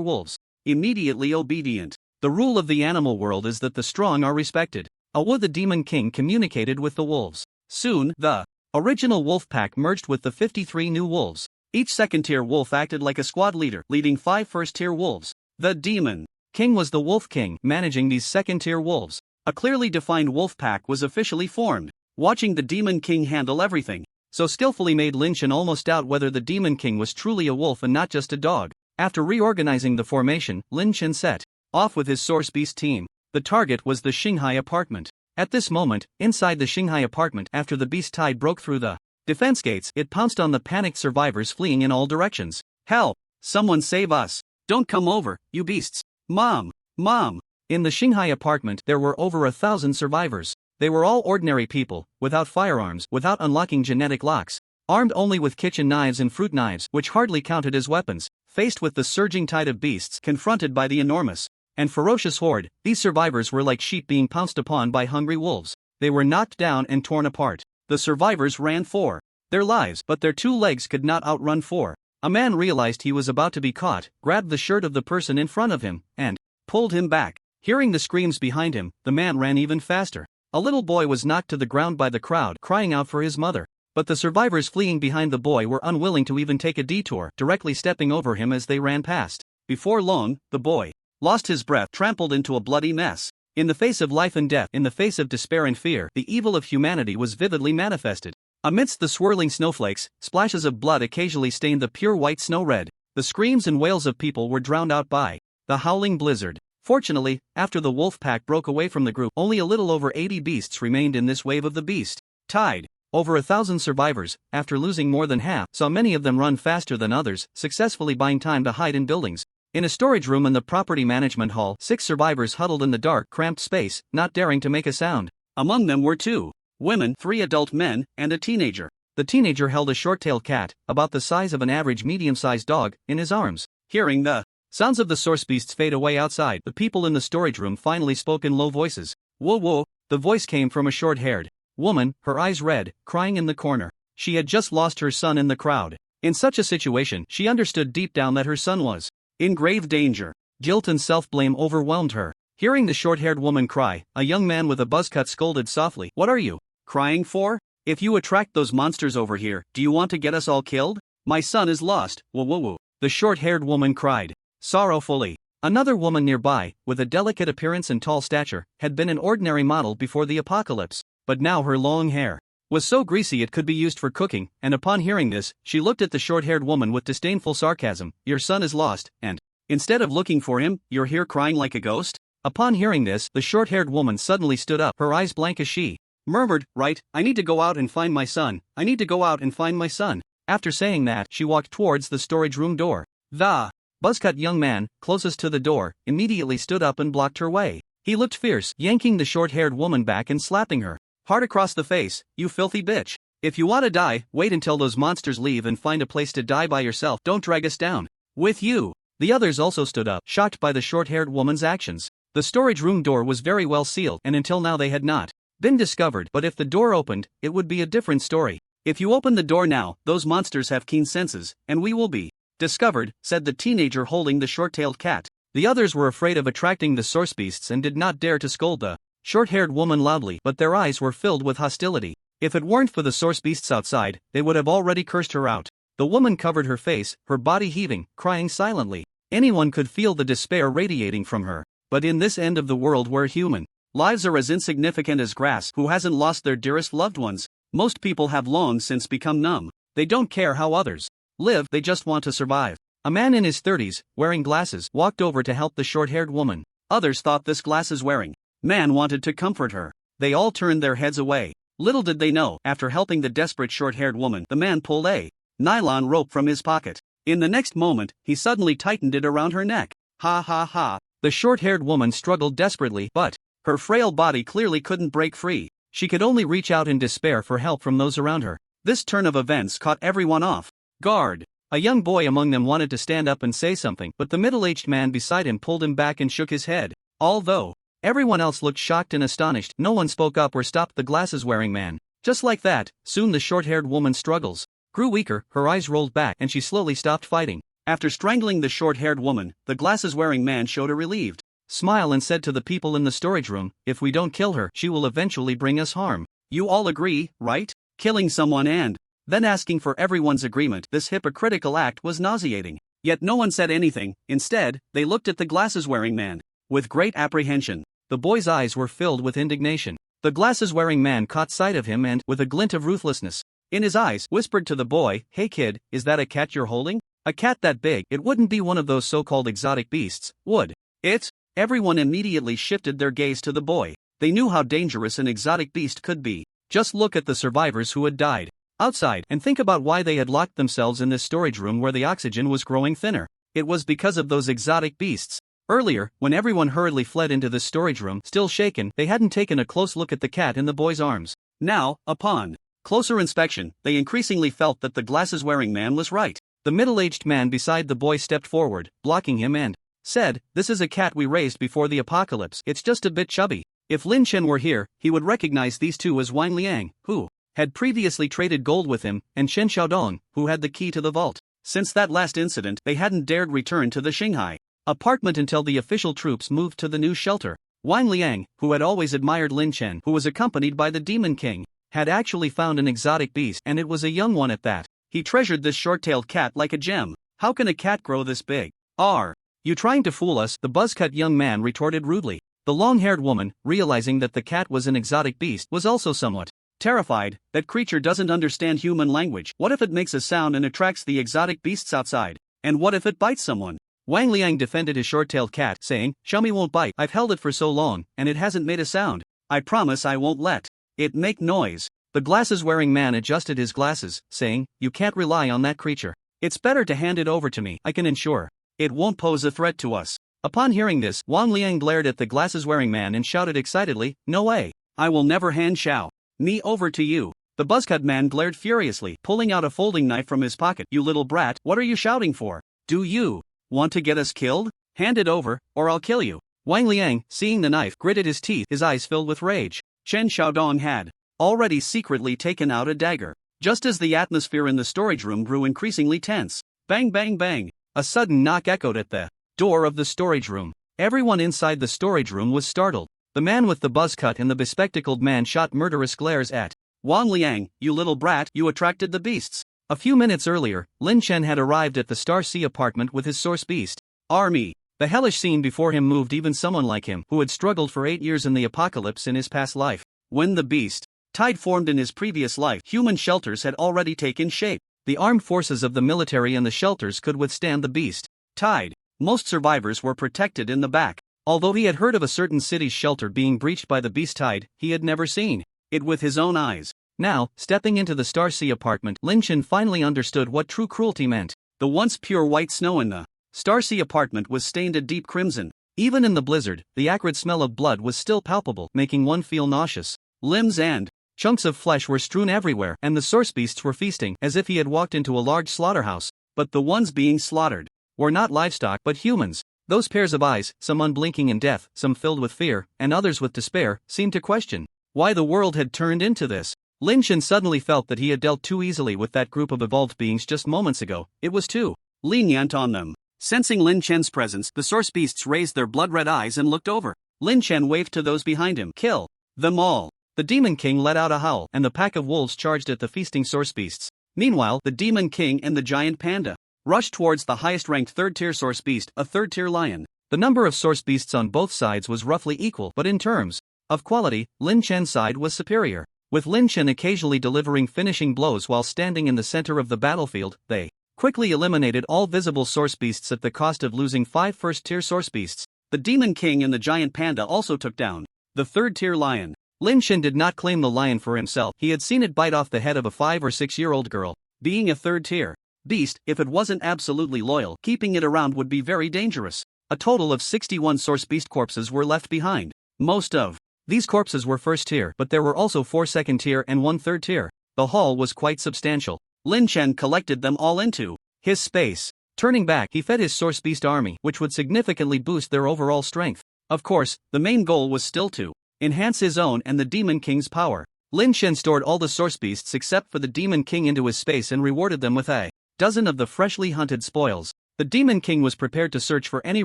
wolves immediately obedient. The rule of the animal world is that the strong are respected. The Demon King communicated with the wolves. Soon, the original wolf pack merged with the 53 new wolves. Each second-tier wolf acted like a squad leader, leading 5 first-tier wolves. The Demon King was the Wolf King, managing these second-tier wolves. A clearly defined wolf pack was officially formed. Watching the Demon King handle everything so skillfully made Lin Chen almost doubt whether the Demon King was truly a wolf and not just a dog. After reorganizing the formation, Lin Chen set off with his source beast team. The target was the Shanghai apartment. At this moment, inside the Shanghai apartment, after the beast tide broke through the defense gates, it pounced on the panicked survivors fleeing in all directions. Help! Someone save us! Don't come over, you beasts! Mom! Mom! In the Shanghai apartment, there were over 1,000 survivors. They were all ordinary people, without firearms, without unlocking genetic locks, armed only with kitchen knives and fruit knives, which hardly counted as weapons. Faced with the surging tide of beasts, confronted by the enormous and ferocious horde, these survivors were like sheep being pounced upon by hungry wolves. They were knocked down and torn apart. The survivors ran for their lives, but their 2 legs could not outrun 4. A man realized he was about to be caught, grabbed the shirt of the person in front of him, and pulled him back. Hearing the screams behind him, the man ran even faster. A little boy was knocked to the ground by the crowd, crying out for his mother. But the survivors fleeing behind the boy were unwilling to even take a detour, directly stepping over him as they ran past. Before long, the boy lost his breath, trampled into a bloody mess. In the face of life and death, in the face of despair and fear, the evil of humanity was vividly manifested. Amidst the swirling snowflakes, splashes of blood occasionally stained the pure white snow red. The screams and wails of people were drowned out by the howling blizzard. Fortunately, after the wolf pack broke away from the group, only a little over 80 beasts remained in this wave of the beast tide. Over 1,000 survivors, after losing more than half, saw many of them run faster than others, successfully buying time to hide in buildings. In a storage room in the property management hall, 6 survivors huddled in the dark, cramped space, not daring to make a sound. Among them were 2 women, 3 adult men, and a teenager. The teenager held a short-tailed cat, about the size of an average medium-sized dog, in his arms. Hearing the sounds of the source beasts fade away outside, the people in the storage room finally spoke in low voices. Whoa whoa, the voice came from a short-haired woman, her eyes red, crying in the corner. She had just lost her son in the crowd. In such a situation, she understood deep down that her son was in grave danger. Guilt and self-blame overwhelmed her. Hearing the short-haired woman cry, a young man with a buzz cut scolded softly, "What are you crying for? If you attract those monsters over here, do you want to get us all killed? My son is lost, woo woo woo," the short-haired woman cried sorrowfully. Another woman nearby, with a delicate appearance and tall stature, had been an ordinary model before the apocalypse, but now her long hair was so greasy it could be used for cooking, and upon hearing this, she looked at the short-haired woman with disdainful sarcasm. "Your son is lost, and instead of looking for him, you're here crying like a ghost?" Upon hearing this, the short-haired woman suddenly stood up, her eyes blank as she murmured, "Right, I need to go out and find my son, I need to go out and find my son." After saying that, she walked towards the storage room door. The buzzcut young man, closest to the door, immediately stood up and blocked her way. He looked fierce, yanking the short-haired woman back and slapping her hard across the face. "You filthy bitch. If you want to die, wait until those monsters leave and find a place to die by yourself. Don't drag us down with you." The others also stood up, shocked by the short-haired woman's actions. The storage room door was very well sealed, and until now they had not been discovered, but if the door opened, it would be a different story. "If you open the door now, those monsters have keen senses, and we will be discovered," said the teenager holding the short-tailed cat. The others were afraid of attracting the source beasts and did not dare to scold the short-haired woman loudly, but their eyes were filled with hostility. If it weren't for the source beasts outside, they would have already cursed her out. The woman covered her face, her body heaving, crying silently. Anyone could feel the despair radiating from her. But in this end of the world where human lives are as insignificant as grass, who hasn't lost their dearest loved ones? Most people have long since become numb. They don't care how others live, they just want to survive. A man in his 30s, wearing glasses, walked over to help the short-haired woman. Others thought this glasses-wearing man wanted to comfort her. They all turned their heads away. Little did they know, after helping the desperate short-haired woman, the man pulled a nylon rope from his pocket. In the next moment, he suddenly tightened it around her neck. Ha ha ha. The short-haired woman struggled desperately, but her frail body clearly couldn't break free. She could only reach out in despair for help from those around her. This turn of events caught everyone off guard. A young boy among them wanted to stand up and say something, but the middle-aged man beside him pulled him back and shook his head. Although everyone else looked shocked and astonished, no one spoke up or stopped the glasses-wearing man. Just like that, soon the short-haired woman's struggles grew weaker, her eyes rolled back, and she slowly stopped fighting. After strangling the short-haired woman, the glasses-wearing man showed a relieved smile and said to the people in the storage room, "If we don't kill her, she will eventually bring us harm. You all agree, right? Killing someone and then asking for everyone's agreement, this hypocritical act was nauseating." Yet no one said anything. Instead, they looked at the glasses-wearing man with great apprehension. The boy's eyes were filled with indignation. The glasses-wearing man caught sight of him and, with a glint of ruthlessness in his eyes, whispered to the boy, "Hey kid, is that a cat you're holding? A cat that big? It wouldn't be one of those so-called exotic beasts, would it?" Everyone immediately shifted their gaze to the boy. They knew how dangerous an exotic beast could be. Just look at the survivors who had died outside, and think about why they had locked themselves in this storage room where the oxygen was growing thinner. It was because of those exotic beasts. Earlier, when everyone hurriedly fled into this storage room, still shaken, they hadn't taken a close look at the cat in the boy's arms. Now, upon closer inspection, they increasingly felt that the glasses-wearing man was right. The middle-aged man beside the boy stepped forward, blocking him, and said, "This is a cat we raised before the apocalypse. It's just a bit chubby." If Lin Chen were here, he would recognize these two as Wang Liang, who had previously traded gold with him, and Shen Xiaodong, who had the key to the vault. Since that last incident, they hadn't dared return to the Shanghai apartment until the official troops moved to the new shelter. Wang Liang, who had always admired Lin Chen, who was accompanied by the Demon King, had actually found an exotic beast, and it was a young one at that. He treasured this short-tailed cat like a gem. "How can a cat grow this big? Are you trying to fool us?" the buzz-cut young man retorted rudely. The long-haired woman, realizing that the cat was an exotic beast, was also somewhat terrified. That creature doesn't understand human language. What if it makes a sound and attracts the exotic beasts outside? And what if it bites someone? Wang Liang defended his short-tailed cat, saying, "Xiaomi won't bite. I've held it for so long, and it hasn't made a sound. I promise I won't let it make noise." The glasses-wearing man adjusted his glasses, saying, "You can't rely on that creature. It's better to hand it over to me. I can ensure it won't pose a threat to us." Upon hearing this, Wang Liang glared at the glasses-wearing man and shouted excitedly, "No way. I will never hand Xiao me over to you." The buzzcut man glared furiously, pulling out a folding knife from his pocket. "You little brat, what are you shouting for? Do you want to get us killed? Hand it over, or I'll kill you." Wang Liang, seeing the knife, gritted his teeth, his eyes filled with rage. Shen Xiaodong had already secretly taken out a dagger. Just as the atmosphere in the storage room grew increasingly tense, bang bang bang, a sudden knock echoed at the door of the storage room. Everyone inside the storage room was startled. The man with the buzz cut and the bespectacled man shot murderous glares at Wang Liang. "You little brat, you attracted the beasts." A few minutes earlier, Lin Chen had arrived at the Star Sea apartment with his source beast army. The hellish scene before him moved even someone like him, who had struggled for 8 years in the apocalypse in his past life. When the beast tide formed in his previous life, human shelters had already taken shape. The armed forces of the military and the shelters could withstand the beast tide. Most survivors were protected in the back. Although he had heard of a certain city's shelter being breached by the beast tide, he had never seen it with his own eyes. Now, stepping into the Star Sea apartment, Lin Chen finally understood what true cruelty meant. The once pure white snow in the Star Sea apartment was stained a deep crimson. Even in the blizzard, the acrid smell of blood was still palpable, making one feel nauseous. Limbs and chunks of flesh were strewn everywhere, and the source beasts were feasting as if he had walked into a large slaughterhouse. But the ones being slaughtered were not livestock but humans. Those pairs of eyes, some unblinking in death, some filled with fear, and others with despair, seemed to question why the world had turned into this. Lin Chen suddenly felt that he had dealt too easily with that group of evolved beings just moments ago. It was too lenient on them. Sensing Lin Chen's presence, the source beasts raised their blood-red eyes and looked over. Lin Chen waved to those behind him. "Kill them all." The Demon King let out a howl, and the pack of wolves charged at the feasting source beasts. Meanwhile, the Demon King and the giant panda rushed towards the highest-ranked third-tier source beast, a third-tier lion. The number of source beasts on both sides was roughly equal, but in terms of quality, Lin Chen's side was superior. With Lin Chen occasionally delivering finishing blows while standing in the center of the battlefield, they quickly eliminated all visible source beasts at the cost of losing 5 first-tier source beasts. The Demon King and the giant panda also took down the third-tier lion. Lin Chen did not claim the lion for himself. He had seen it bite off the head of a 5 or 6-year-old girl. Being a third-tier beast, if it wasn't absolutely loyal, keeping it around would be very dangerous. A total of 61 source beast corpses were left behind. Most of these corpses were first tier, but there were also 4 second tier and 1 third tier. The haul was quite substantial. Lin Chen collected them all into his space. Turning back, he fed his source beast army, which would significantly boost their overall strength. Of course, the main goal was still to enhance his own and the Demon King's power. Lin Chen stored all the source beasts except for the Demon King into his space and rewarded them with a dozen of the freshly hunted spoils. The Demon King was prepared to search for any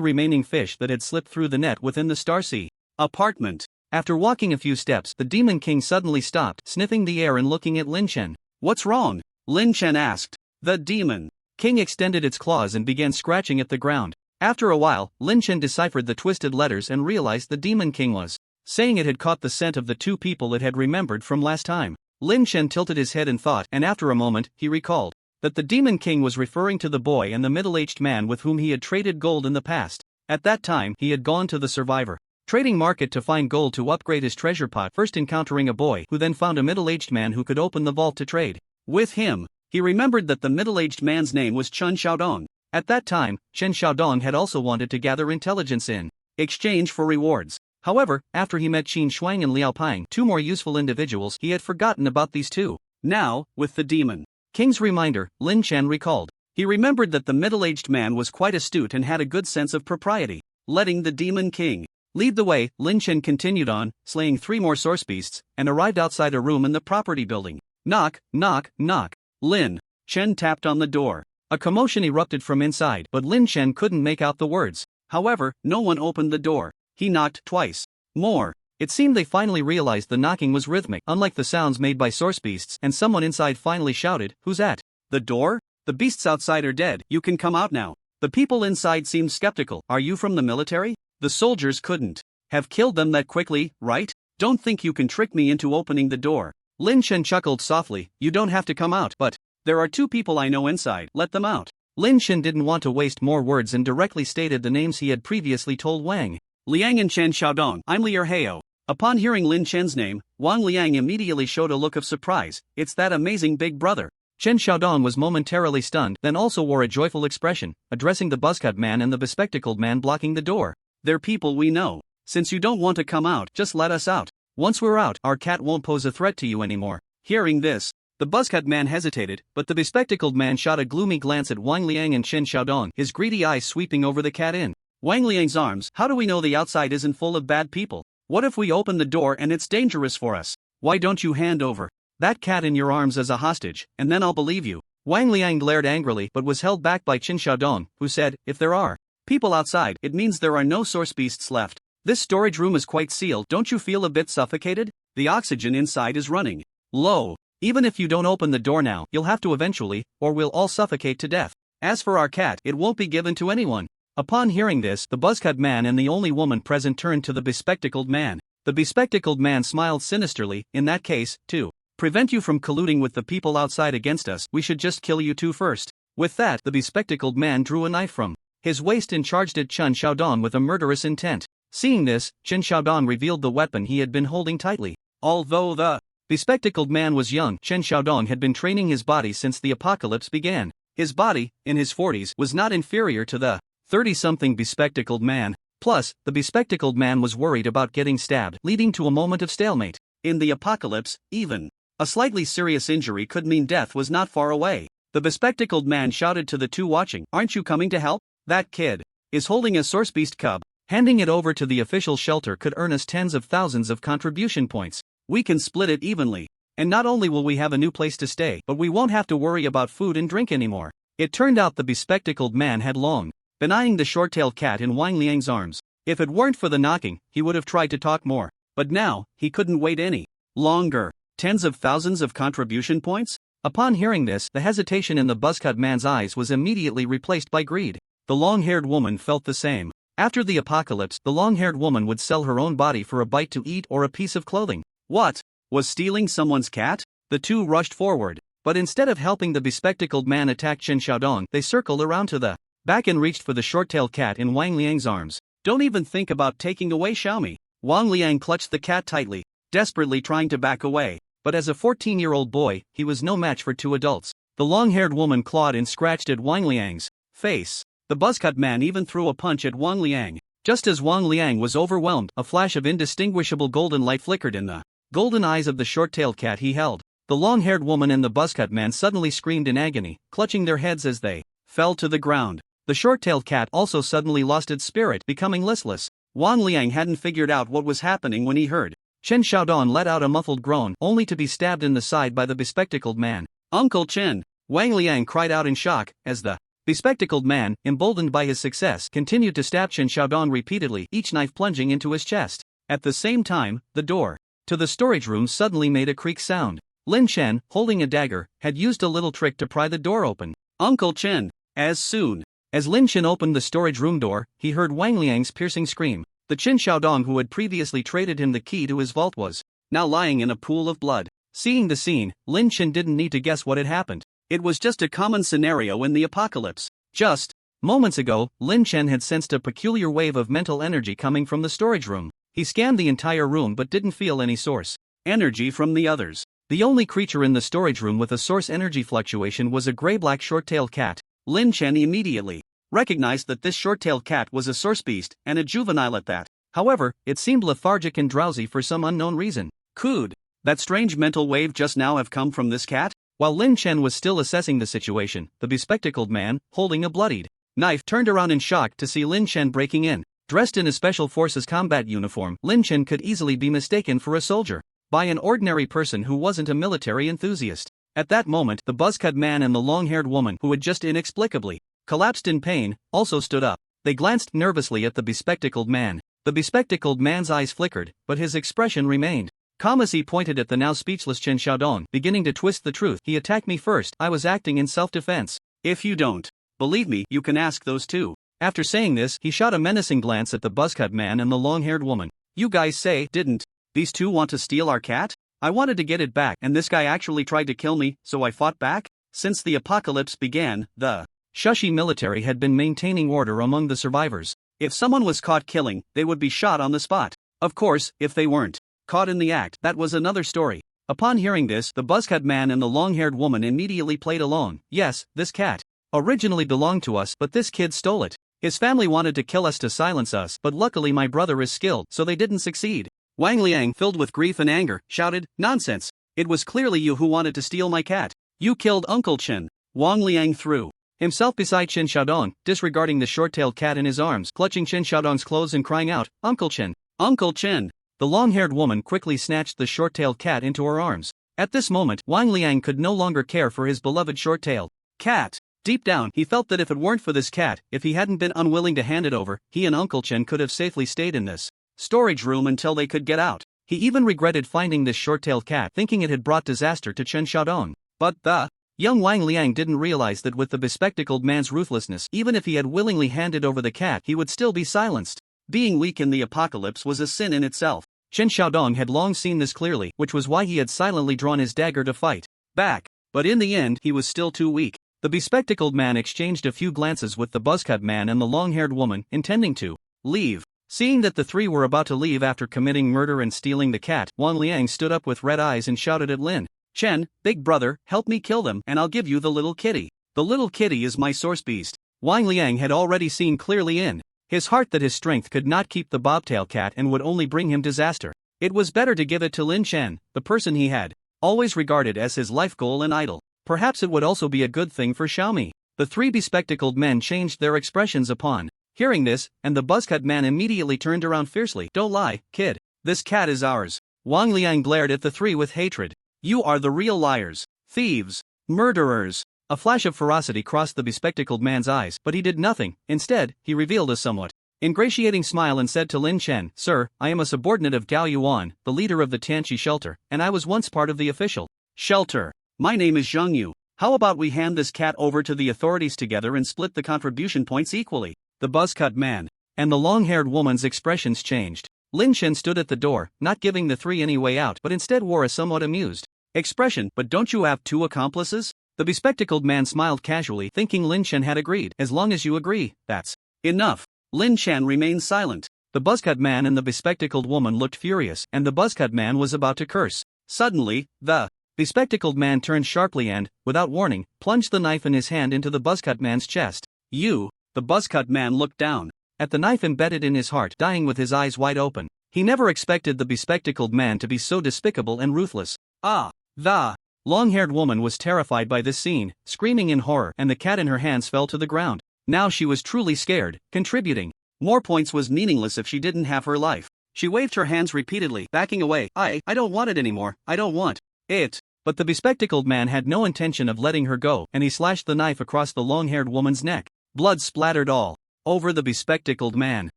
remaining fish that had slipped through the net within the Star Sea apartment. After walking a few steps, the Demon King suddenly stopped, sniffing the air and looking at Lin Chen. "What's wrong?" Lin Chen asked. The Demon King extended its claws and began scratching at the ground. After a while, Lin Chen deciphered the twisted letters and realized the Demon King was saying it had caught the scent of the 2 people it had remembered from last time. Lin Chen tilted his head in thought, and after a moment, he recalled that the Demon King was referring to the boy and the middle-aged man with whom he had traded gold in the past. At that time, he had gone to the survivor trading market to find gold to upgrade his treasure pot, first encountering a boy who then found a middle-aged man who could open the vault to trade with him. He remembered that the middle-aged man's name was Chen Xiaodong. At that time, Chen Xiaodong had also wanted to gather intelligence in exchange for rewards. However, after he met Qin Shuang and Liao Pang, 2 more useful individuals, he had forgotten about these 2. Now, with the Demon King's reminder, Lin Chen recalled. He remembered that the middle-aged man was quite astute and had a good sense of propriety. Letting the Demon King lead the way, Lin Chen continued on, slaying 3 more source beasts, and arrived outside a room in the property building. Knock, knock, knock. Lin Chen tapped on the door. A commotion erupted from inside, but Lin Chen couldn't make out the words. However, no one opened the door. He knocked twice more. It seemed they finally realized the knocking was rhythmic, unlike the sounds made by source beasts, and someone inside finally shouted, "Who's at the door? The beasts outside are dead, you can come out now." The people inside seemed skeptical. "Are you from the military? The soldiers couldn't have killed them that quickly, right? Don't think you can trick me into opening the door." Lin Chen chuckled softly. "You don't have to come out, but there are 2 people I know inside, let them out." Lin Chen didn't want to waste more words and directly stated the names he had previously told Wang Liang and Chen Xiaodong. "I'm Lier Heo." Upon hearing Lin Chen's name, Wang Liang immediately showed a look of surprise. "It's that amazing big brother." Chen Xiaodong was momentarily stunned, then also wore a joyful expression, addressing the buzzcut man and the bespectacled man blocking the door. "They're people we know. Since you don't want to come out, just let us out. Once we're out, our cat won't pose a threat to you anymore." Hearing this, the buzzcut man hesitated, but the bespectacled man shot a gloomy glance at Wang Liang and Chen Xiaodong, his greedy eyes sweeping over the cat in Wang Liang's arms. "How do we know the outside isn't full of bad people? What if we open the door and it's dangerous for us?" Why don't you hand over that cat in your arms as a hostage, and then I'll believe you. Wang Liang glared angrily but was held back by Qin Xiaodong, who said, if there are people outside, it means there are no source beasts left. This storage room is quite sealed. Don't you feel a bit suffocated? The oxygen inside is running low. Even if you don't open the door now, you'll have to eventually, or we'll all suffocate to death. As for our cat, it won't be given to anyone. Upon hearing this, the buzzcut man and the only woman present turned to the bespectacled man. The bespectacled man smiled sinisterly. In that case, to prevent you from colluding with the people outside against us, we should just kill you two first. With that, the bespectacled man drew a knife from his waist and charged at Qin Xiaodong with a murderous intent. Seeing this, Qin Xiaodong revealed the weapon he had been holding tightly. Although the bespectacled man was young, Qin Xiaodong had been training his body since the apocalypse began. His body, in his 40s, was not inferior to the 30-something bespectacled man. Plus, the bespectacled man was worried about getting stabbed, leading to a moment of stalemate. In the apocalypse, even a slightly serious injury could mean death was not far away. The bespectacled man shouted to the two watching, aren't you coming to help? That kid is holding a source beast cub. Handing it over to the official shelter could earn us tens of thousands of contribution points. We can split it evenly. And not only will we have a new place to stay, but we won't have to worry about food and drink anymore. It turned out the bespectacled man had long been eyeing the short-tailed cat in Wang Liang's arms. If it weren't for the knocking, he would have tried to talk more. But now, he couldn't wait any longer. Tens of thousands of contribution points? Upon hearing this, the hesitation in the buzzcut man's eyes was immediately replaced by greed. The long-haired woman felt the same. After the apocalypse, the long-haired woman would sell her own body for a bite to eat or a piece of clothing. What? Was stealing someone's cat? The two rushed forward. But instead of helping the bespectacled man attack Qin Xiaodong, they circled around to the back and reached for the short-tailed cat in Wang Liang's arms. Don't even think about taking away Xiaomi. Wang Liang clutched the cat tightly, desperately trying to back away. But as a 14-year-old boy, he was no match for two adults. The long-haired woman clawed and scratched at Wang Liang's face. The buzzcut man even threw a punch at Wang Liang. Just as Wang Liang was overwhelmed, a flash of indistinguishable golden light flickered in the golden eyes of the short-tailed cat he held. The long-haired woman and the buzzcut man suddenly screamed in agony, clutching their heads as they fell to the ground. The short-tailed cat also suddenly lost its spirit, becoming listless. Wang Liang hadn't figured out what was happening when he heard Qin Xiaodong let out a muffled groan, only to be stabbed in the side by the bespectacled man. Uncle Qin! Wang Liang cried out in shock, as the bespectacled man, emboldened by his success, continued to stab Qin Xiaodong repeatedly, each knife plunging into his chest. At the same time, the door to the storage room suddenly made a creak sound. Lin Chen, holding a dagger, had used a little trick to pry the door open. Uncle Qin! As soon as Lin Chen opened the storage room door, he heard Wang Liang's piercing scream. The Qin Xiaodong who had previously traded him the key to his vault was now lying in a pool of blood. Seeing the scene, Lin Chen didn't need to guess what had happened. It was just a common scenario in the apocalypse. Just moments ago, Lin Chen had sensed a peculiar wave of mental energy coming from the storage room. He scanned the entire room but didn't feel any source energy from the others. The only creature in the storage room with a source energy fluctuation was a gray-black short-tailed cat. Lin Chen immediately recognized that this short-tailed cat was a source beast, and a juvenile at that. However, it seemed lethargic and drowsy for some unknown reason. Could that strange mental wave just now have come from this cat? While Lin Chen was still assessing the situation, the bespectacled man, holding a bloodied knife, turned around in shock to see Lin Chen breaking in. Dressed in a Special Forces combat uniform, Lin Chen could easily be mistaken for a soldier by an ordinary person who wasn't a military enthusiast. At that moment, the buzzcut man and the long-haired woman, who had just inexplicably collapsed in pain, also stood up. They glanced nervously at the bespectacled man. The bespectacled man's eyes flickered, but his expression remained calm as he pointed at the now speechless Qin Xiaodong, beginning to twist the truth. He attacked me first. I was acting in self-defense. If you don't believe me, you can ask those two. After saying this, he shot a menacing glance at the buzzcut man and the long-haired woman. You guys say, didn't these two want to steal our cat? I wanted to get it back, and this guy actually tried to kill me, so I fought back? Since the apocalypse began, the Shushi military had been maintaining order among the survivors. If someone was caught killing, they would be shot on the spot. Of course, if they weren't caught in the act, that was another story. Upon hearing this, the buzzcut man and the long-haired woman immediately played along. Yes, this cat originally belonged to us, but this kid stole it. His family wanted to kill us to silence us, but luckily my brother is skilled, so they didn't succeed. Wang Liang, filled with grief and anger, shouted, Nonsense! It was clearly you who wanted to steal my cat. You killed Uncle Qin. Wang Liang threw himself beside Qin Xiaodong, disregarding the short-tailed cat in his arms, clutching Qin Xiaodong's clothes and crying out, Uncle Qin! Uncle Qin! The long-haired woman quickly snatched the short-tailed cat into her arms. At this moment, Wang Liang could no longer care for his beloved short-tailed cat. Deep down, he felt that if it weren't for this cat, if he hadn't been unwilling to hand it over, he and Uncle Chen could have safely stayed in this storage room until they could get out. He even regretted finding this short-tailed cat, thinking it had brought disaster to Chen Xiaodong. But the young Wang Liang didn't realize that with the bespectacled man's ruthlessness, even if he had willingly handed over the cat, he would still be silenced. Being weak in the apocalypse was a sin in itself. Chen Xiaodong had long seen this clearly, which was why he had silently drawn his dagger to fight back. But in the end, he was still too weak. The bespectacled man exchanged a few glances with the buzzcut man and the long-haired woman, intending to leave. Seeing that the three were about to leave after committing murder and stealing the cat, Wang Liang stood up with red eyes and shouted at Lin Chen, "Big brother, help me kill them and I'll give you the little kitty. The little kitty is my source beast." Wang Liang had already seen clearly in his heart that his strength could not keep the bobtail cat and would only bring him disaster. It was better to give it to Lin Chen, the person he had always regarded as his life goal and idol. Perhaps it would also be a good thing for Xiaomi. The three bespectacled men changed their expressions upon hearing this, and the buzzcut man immediately turned around fiercely. "Don't lie, kid. This cat is ours." Wang Liang glared at the three with hatred. "You are the real liars, thieves, murderers." A flash of ferocity crossed the bespectacled man's eyes, but he did nothing. Instead, he revealed a somewhat ingratiating smile and said to Lin Chen, "Sir, I am a subordinate of Gao Yuan, the leader of the Tianqi shelter, and I was once part of the official shelter. My name is Zhang Yu. How about we hand this cat over to the authorities together and split the contribution points equally?" The buzzcut man and the long-haired woman's expressions changed. Lin Chen stood at the door, not giving the three any way out, but instead wore a somewhat amused expression. "But don't you have two accomplices?" The bespectacled man smiled casually, thinking Lin Chen had agreed. "As long as you agree, that's enough." Lin Chen remained silent. The buzzcut man and the bespectacled woman looked furious, and the buzzcut man was about to curse. Suddenly, the bespectacled man turned sharply and, without warning, plunged the knife in his hand into the buzzcut man's chest. "You!" The buzzcut man looked down at the knife embedded in his heart, dying with his eyes wide open. He never expected the bespectacled man to be so despicable and ruthless. Ah! The long-haired woman was terrified by this scene, screaming in horror, and the cat in her hands fell to the ground. Now she was truly scared. Contributing more points was meaningless if she didn't have her life. She waved her hands repeatedly, backing away. I don't want it anymore. I don't want it." But the bespectacled man had no intention of letting her go, and he slashed the knife across the long-haired woman's neck. Blood splattered all over the bespectacled man.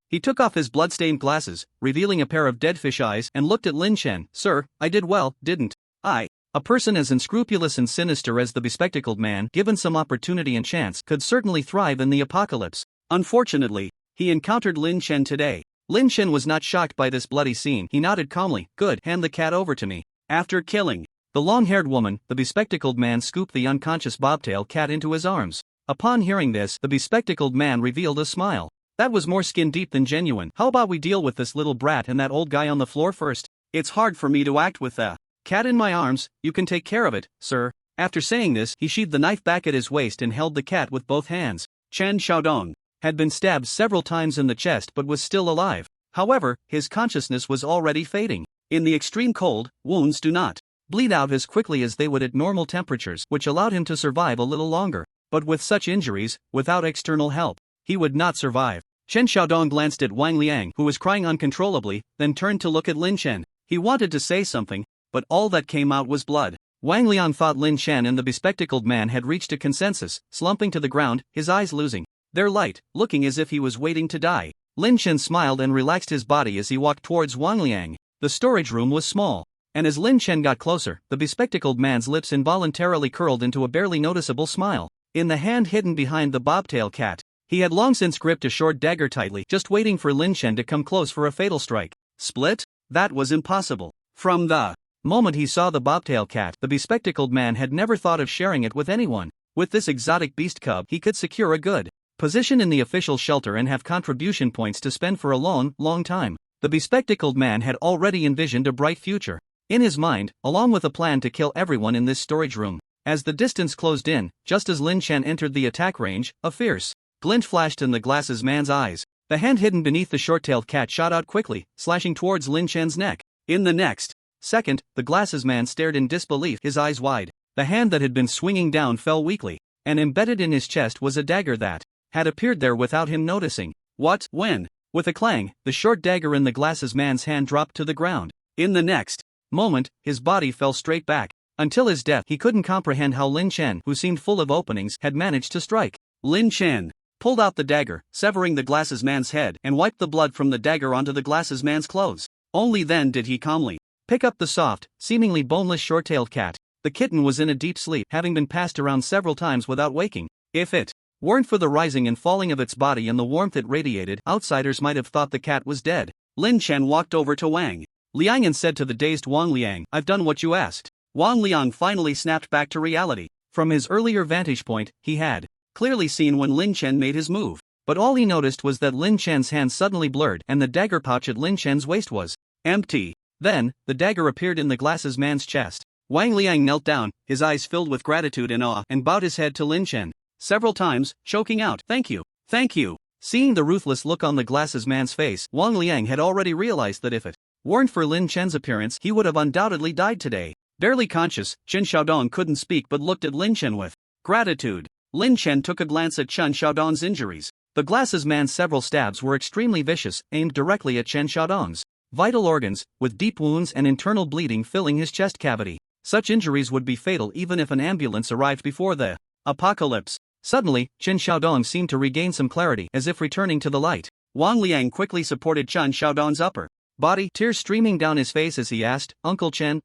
He took off his blood-stained glasses, revealing a pair of dead fish eyes, and looked at Lin Chen. "Sir, I did well, didn't I?" A person as unscrupulous and sinister as the bespectacled man, given some opportunity and chance, could certainly thrive in the apocalypse. Unfortunately, he encountered Lin Chen today. Lin Chen was not shocked by this bloody scene. He nodded calmly. "Good, hand the cat over to me." After killing the long-haired woman, the bespectacled man scooped the unconscious bobtail cat into his arms. Upon hearing this, the bespectacled man revealed a smile that was more skin-deep than genuine. "How about we deal with this little brat and that old guy on the floor first? It's hard for me to act with the cat in my arms. You can take care of it, sir." After saying this, he sheathed the knife back at his waist and held the cat with both hands. Chen Xiaodong had been stabbed several times in the chest but was still alive. However, his consciousness was already fading. In the extreme cold, wounds do not bleed out as quickly as they would at normal temperatures, which allowed him to survive a little longer. But with such injuries, without external help, he would not survive. Chen Xiaodong glanced at Wang Liang, who was crying uncontrollably, then turned to look at Lin Chen. He wanted to say something, but all that came out was blood. Wang Liang thought Lin Chen and the bespectacled man had reached a consensus, slumping to the ground, his eyes losing their light, looking as if he was waiting to die. Lin Chen smiled and relaxed his body as he walked towards Wang Liang. The storage room was small, and as Lin Chen got closer, the bespectacled man's lips involuntarily curled into a barely noticeable smile. In the hand hidden behind the bobtail cat, he had long since gripped a short dagger tightly, just waiting for Lin Chen to come close for a fatal strike. Split? That was impossible. From the moment he saw the bobtail cat, the bespectacled man had never thought of sharing it with anyone. With this exotic beast cub, he could secure a good position in the official shelter and have contribution points to spend for a long, long time. The bespectacled man had already envisioned a bright future in his mind, along with a plan to kill everyone in this storage room. As the distance closed in, just as Lin Chen entered the attack range, a fierce glint flashed in the glasses man's eyes. The hand hidden beneath the short-tailed cat shot out quickly, slashing towards Lin Chen's neck. In the next second, the glasses man stared in disbelief, his eyes wide. The hand that had been swinging down fell weakly, and embedded in his chest was a dagger that had appeared there without him noticing. What? When? With a clang, the short dagger in the glasses man's hand dropped to the ground. In the next moment, his body fell straight back. Until his death, he couldn't comprehend how Lin Chen, who seemed full of openings, had managed to strike. Lin Chen pulled out the dagger, severing the glasses man's head, and wiped the blood from the dagger onto the glasses man's clothes. Only then did he calmly pick up the soft, seemingly boneless short-tailed cat. The kitten was in a deep sleep, having been passed around several times without waking. If it weren't for the rising and falling of its body and the warmth it radiated, outsiders might have thought the cat was dead. Lin Chen walked over to Wang Liang and said to the dazed Wang Liang, "I've done what you asked." Wang Liang finally snapped back to reality. From his earlier vantage point, he had clearly seen when Lin Chen made his move. But all he noticed was that Lin Chen's hand suddenly blurred and the dagger pouch at Lin Chen's waist was empty. Then, the dagger appeared in the glasses man's chest. Wang Liang knelt down, his eyes filled with gratitude and awe, and bowed his head to Lin Chen several times, choking out, "Thank you, thank you." Seeing the ruthless look on the glasses man's face, Wang Liang had already realized that if it weren't for Lin Chen's appearance, he would have undoubtedly died today. Barely conscious, Chen Xiaodong couldn't speak but looked at Lin Chen with gratitude. Lin Chen took a glance at Chen Xiaodong's injuries. The glasses man's several stabs were extremely vicious, aimed directly at Chen Xiaodong's vital organs, with deep wounds and internal bleeding filling his chest cavity. Such injuries would be fatal even if an ambulance arrived before the apocalypse. Suddenly, Chen Xiaodong seemed to regain some clarity, as if returning to the light. Wang Liang quickly supported Chen Xiaodong's upper body, tears streaming down his face as he asked, Uncle Chen,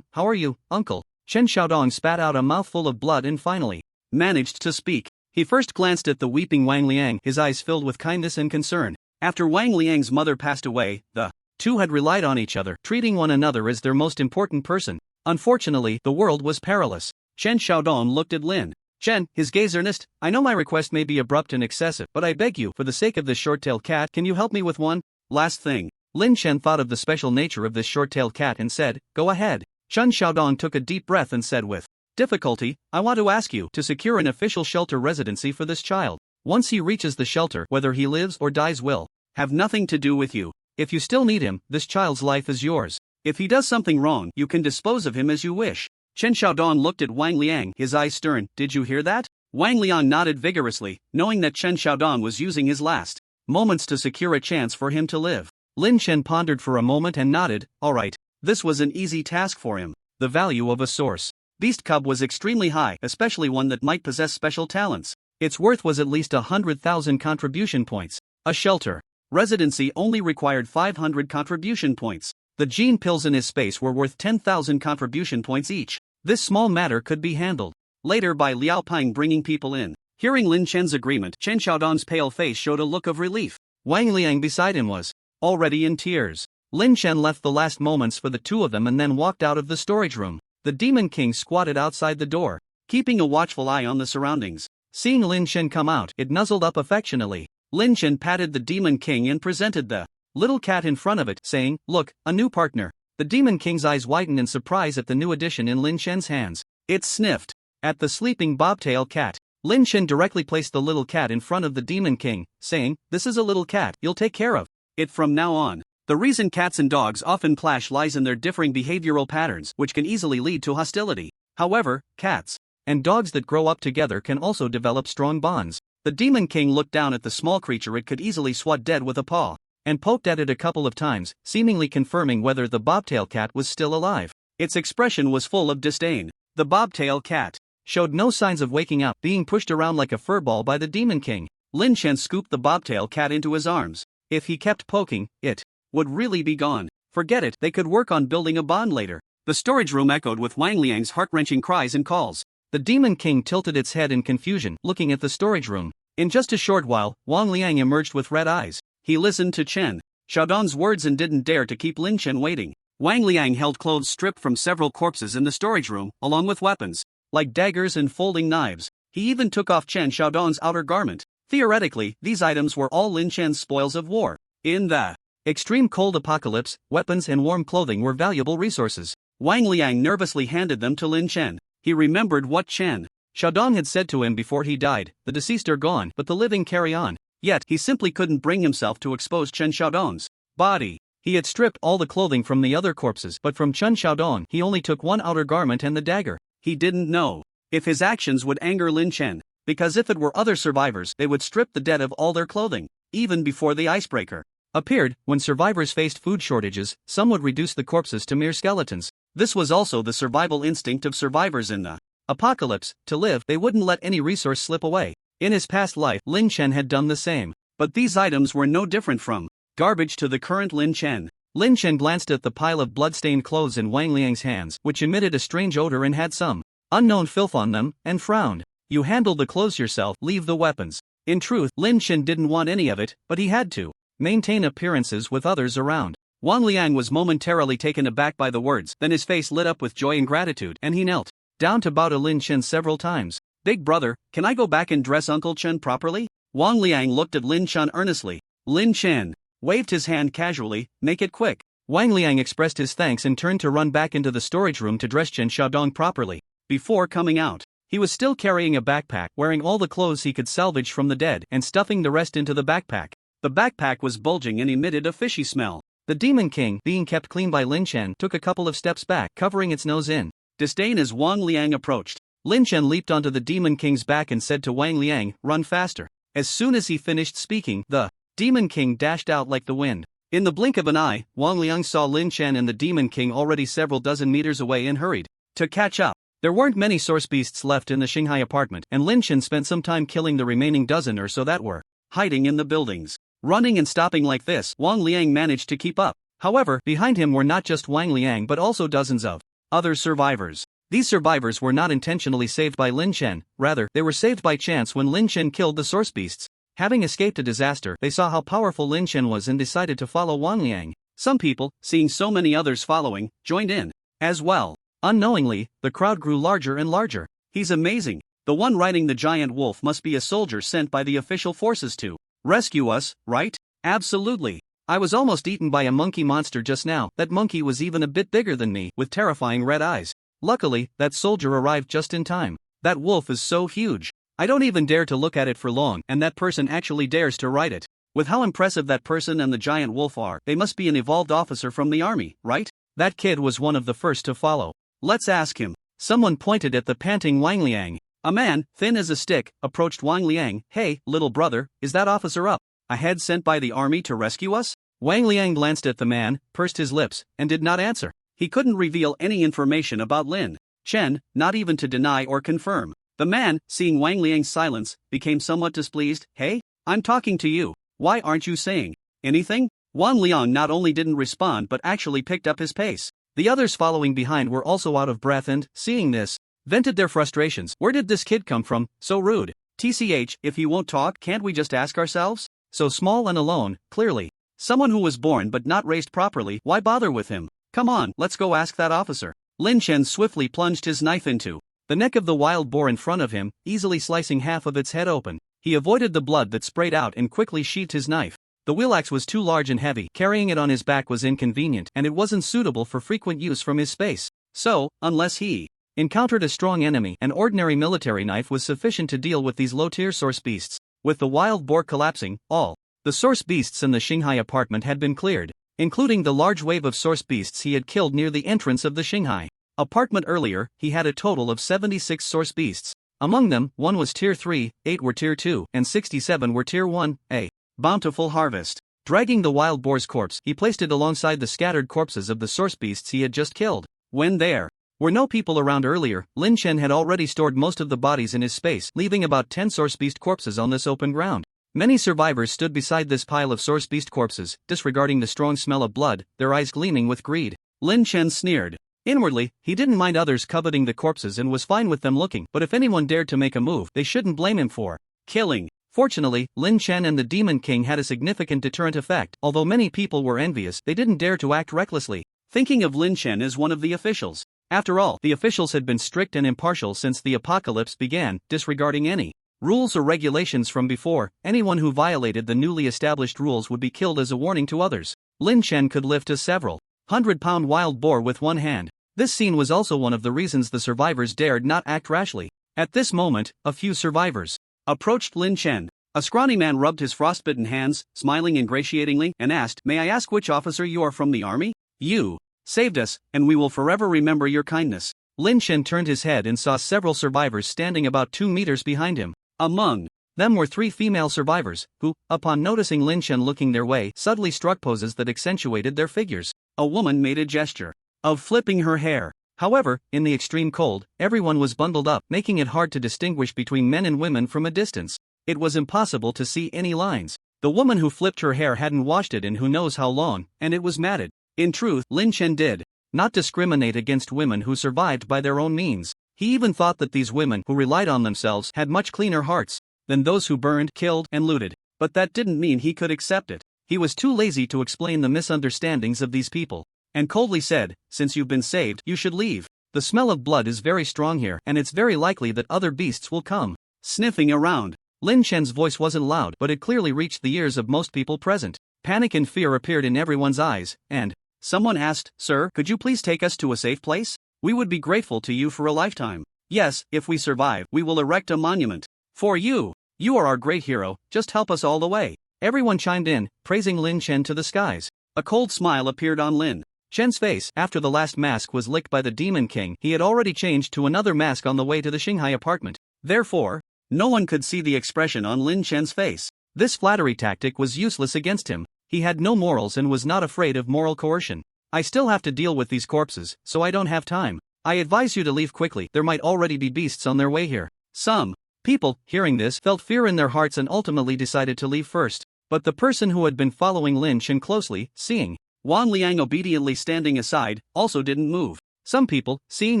how are you, Uncle?" Chen Xiaodong spat out a mouthful of blood and finally managed to speak. He first glanced at the weeping Wang Liang, his eyes filled with kindness and concern. After Wang Liang's mother passed away, the two had relied on each other, treating one another as their most important person. Unfortunately, the world was perilous. Chen Xiaodong looked at Lin Chen, his gaze earnest. "I know my request may be abrupt and excessive, but I beg you, for the sake of this short-tailed cat, can you help me with one last thing?" Lin Chen thought of the special nature of this short-tailed cat and said, "Go ahead." Chen Xiaodong took a deep breath and said with difficulty, "I want to ask you to secure an official shelter residency for this child. Once he reaches the shelter, whether he lives or dies will have nothing to do with you. If you still need him, this child's life is yours. If he does something wrong, you can dispose of him as you wish." Chen Xiaodong looked at Wang Liang, his eyes stern. "Did you hear that?" Wang Liang nodded vigorously, knowing that Chen Xiaodong was using his last moments to secure a chance for him to live. Lin Chen pondered for a moment and nodded. All right. This was an easy task for him. The value of a source beast cub was extremely high, especially one that might possess special talents. Its worth was at least 100,000 contribution points. A shelter residency only required 500 contribution points. The gene pills in his space were worth 10,000 contribution points each. This small matter could be handled later by Liao Ping bringing people in. Hearing Lin Chen's agreement, Chen Xiaodong's pale face showed a look of relief. Wang Liang beside him was already in tears. Lin Chen left the last moments for the two of them and then walked out of the storage room. The Demon King squatted outside the door, keeping a watchful eye on the surroundings. Seeing Lin Chen come out, it nuzzled up affectionately. Lin Chen patted the Demon King and presented the little cat in front of it, saying, "Look, a new partner." The Demon King's eyes widened in surprise at the new addition in Lin Chen's hands. It sniffed at the sleeping bobtail cat. Lin Chen directly placed the little cat in front of the Demon King, saying, "This is a little cat you'll take care of it from now on." The reason cats and dogs often clash lies in their differing behavioral patterns, which can easily lead to hostility. However, cats and dogs that grow up together can also develop strong bonds. The Demon King looked down at the small creature it could easily swat dead with a paw, and poked at it a couple of times, seemingly confirming whether the bobtail cat was still alive. Its expression was full of disdain. The bobtail cat showed no signs of waking up, being pushed around like a furball by the Demon King. Lin Chen scooped the bobtail cat into his arms. If he kept poking, it would really be gone. Forget it, they could work on building a bond later. The storage room echoed with Wang Liang's heart-wrenching cries and calls. The Demon King tilted its head in confusion, looking at the storage room. In just a short while, Wang Liang emerged with red eyes. He listened to Chen Xiaodong's words and didn't dare to keep Lin Chen waiting. Wang Liang held clothes stripped from several corpses in the storage room, along with weapons like daggers and folding knives. He even took off Chen Xiaodong's outer garment. Theoretically, these items were all Lin Chen's spoils of war. In the extreme cold apocalypse, weapons and warm clothing were valuable resources. Wang Liang nervously handed them to Lin Chen. He remembered what Chen Xiaodong had said to him before he died: the deceased are gone, but the living carry on. Yet, he simply couldn't bring himself to expose Chen Xiaodong's body. He had stripped all the clothing from the other corpses, but from Chen Xiaodong he only took one outer garment and the dagger. He didn't know if his actions would anger Lin Chen, because if it were other survivors they would strip the dead of all their clothing. even before the icebreaker appeared. When survivors faced food shortages, some would reduce the corpses to mere skeletons. This was also the survival instinct of survivors in the apocalypse. To live, they wouldn't let any resource slip away. In his past life, Lin Chen had done the same. But these items were no different from garbage to the current Lin Chen. Lin Chen glanced at the pile of blood-stained clothes in Wang Liang's hands, which emitted a strange odor and had some unknown filth on them, and frowned. You handle the clothes yourself, leave the weapons. In truth, Lin Chen didn't want any of it, but he had to maintain appearances with others around. Wang Liang was momentarily taken aback by the words, then his face lit up with joy and gratitude, and he knelt down to bow to Lin Chen several times. Big brother, can I go back and dress Uncle Chen properly? Wang Liang looked at Lin Chen earnestly. Lin Chen waved his hand casually, make it quick. Wang Liang expressed his thanks and turned to run back into the storage room to dress Chen Xiaodong properly. Before coming out, he was still carrying a backpack, wearing all the clothes he could salvage from the dead and stuffing the rest into the backpack. The backpack was bulging and emitted a fishy smell. The Demon King, being kept clean by Lin Chen, took a couple of steps back, covering its nose in disdain as Wang Liang approached. Lin Chen leaped onto the Demon King's back and said to Wang Liang, run faster. As soon as he finished speaking, the Demon King dashed out like the wind. In the blink of an eye, Wang Liang saw Lin Chen and the Demon King already several dozen meters away and hurried to catch up. There weren't many source beasts left in the Shanghai apartment, and Lin Chen spent some time killing the remaining dozen or so that were hiding in the buildings. Running and stopping like this, Wang Liang managed to keep up. However, behind him were not just Wang Liang but also dozens of other survivors. These survivors were not intentionally saved by Lin Chen, rather, they were saved by chance when Lin Chen killed the source beasts. Having escaped a disaster, they saw how powerful Lin Chen was and decided to follow Wang Liang. Some people, seeing so many others following, joined in as well. Unknowingly, the crowd grew larger and larger. He's amazing. The one riding the giant wolf must be a soldier sent by the official forces to rescue us, right? Absolutely. I was almost eaten by a monkey monster just now. That monkey was even a bit bigger than me, with terrifying red eyes. Luckily, that soldier arrived just in time. That wolf is so huge. I don't even dare to look at it for long, and that person actually dares to ride it. With how impressive that person and the giant wolf are, they must be an evolved officer from the army, right? That kid was one of the first to follow. Let's ask him. Someone pointed at the panting Wang Liang. A man, thin as a stick, approached Wang Liang. Hey, little brother, is that officer up ahead sent by the army to rescue us? Wang Liang glanced at the man, pursed his lips, and did not answer. He couldn't reveal any information about Lin Chen, not even to deny or confirm. The man, seeing Wang Liang's silence, became somewhat displeased. Hey, I'm talking to you. Why aren't you saying anything? Wang Liang not only didn't respond but actually picked up his pace. The others following behind were also out of breath and, seeing this, vented their frustrations. Where did this kid come from? So rude. TCH, if he won't talk, can't we just ask ourselves? So small and alone, clearly. Someone who was born but not raised properly, why bother with him? Come on, let's go ask that officer. Lin Chen swiftly plunged his knife into the neck of the wild boar in front of him, easily slicing half of its head open. He avoided the blood that sprayed out and quickly sheathed his knife. The wheel axe was too large and heavy, carrying it on his back was inconvenient, and it wasn't suitable for frequent use from his space. So, unless he encountered a strong enemy, an ordinary military knife was sufficient to deal with these low-tier source beasts. With the wild boar collapsing, all the source beasts in the Shanghai apartment had been cleared, including the large wave of source beasts he had killed near the entrance of the Shanghai apartment earlier. He had a total of 76 source beasts. Among them, 1 was tier 3, 8 were tier 2, and 67 were tier 1, a bountiful harvest. Dragging the wild boar's corpse, he placed it alongside the scattered corpses of the source beasts he had just killed. When there were no people around earlier, Lin Chen had already stored most of the bodies in his space, leaving about 10 source beast corpses on this open ground. Many survivors stood beside this pile of source beast corpses, disregarding the strong smell of blood, their eyes gleaming with greed. Lin Chen sneered. Inwardly, he didn't mind others coveting the corpses and was fine with them looking, but if anyone dared to make a move, they shouldn't blame him for killing. Fortunately, Lin Chen and the Demon King had a significant deterrent effect. Although many people were envious, they didn't dare to act recklessly, thinking of Lin Chen as one of the officials. After all, the officials had been strict and impartial since the apocalypse began, disregarding any rules or regulations from before. Anyone who violated the newly established rules would be killed as a warning to others. Lin Chen could lift a several 100-pound wild boar with one hand. This scene was also one of the reasons the survivors dared not act rashly. At this moment, a few survivors approached Lin Chen. A scrawny man rubbed his frostbitten hands, smiling ingratiatingly, and asked, "May I ask which officer you are from the army? You saved us, and we will forever remember your kindness." Lin Chen turned his head and saw several survivors standing about 2 meters behind him. Among Them were 3 female survivors, who, upon noticing Lin Chen looking their way, subtly struck poses that accentuated their figures. A woman made a gesture of flipping her hair. However, in the extreme cold, everyone was bundled up, making it hard to distinguish between men and women from a distance. It was impossible to see any lines. The woman who flipped her hair hadn't washed it in who knows how long, and it was matted. In truth, Lin Chen did not discriminate against women who survived by their own means. He even thought that these women who relied on themselves had much cleaner hearts than those who burned, killed, and looted. But that didn't mean he could accept it. He was too lazy to explain the misunderstandings of these people, and coldly said, "Since you've been saved, you should leave. The smell of blood is very strong here, and it's very likely that other beasts will come sniffing around." Lin Chen's voice wasn't loud, but it clearly reached the ears of most people present. Panic and fear appeared in everyone's eyes, and someone asked, "Sir, could you please take us to a safe place? We would be grateful to you for a lifetime. Yes, if we survive, we will erect a monument for you. You are our great hero, just help us all the way." Everyone chimed in, praising Lin Chen to the skies. A cold smile appeared on Lin Chen's face. After the last mask was licked by the Demon King, he had already changed to another mask on the way to the Shanghai apartment. Therefore, no one could see the expression on Lin Chen's face. This flattery tactic was useless against him. He had no morals and was not afraid of moral coercion. "I still have to deal with these corpses, so I don't have time. I advise you to leave quickly, there might already be beasts on their way here." Some people, hearing this, felt fear in their hearts and ultimately decided to leave first. But the person who had been following Lin Chen closely, seeing Wang Liang obediently standing aside, also didn't move. Some people, seeing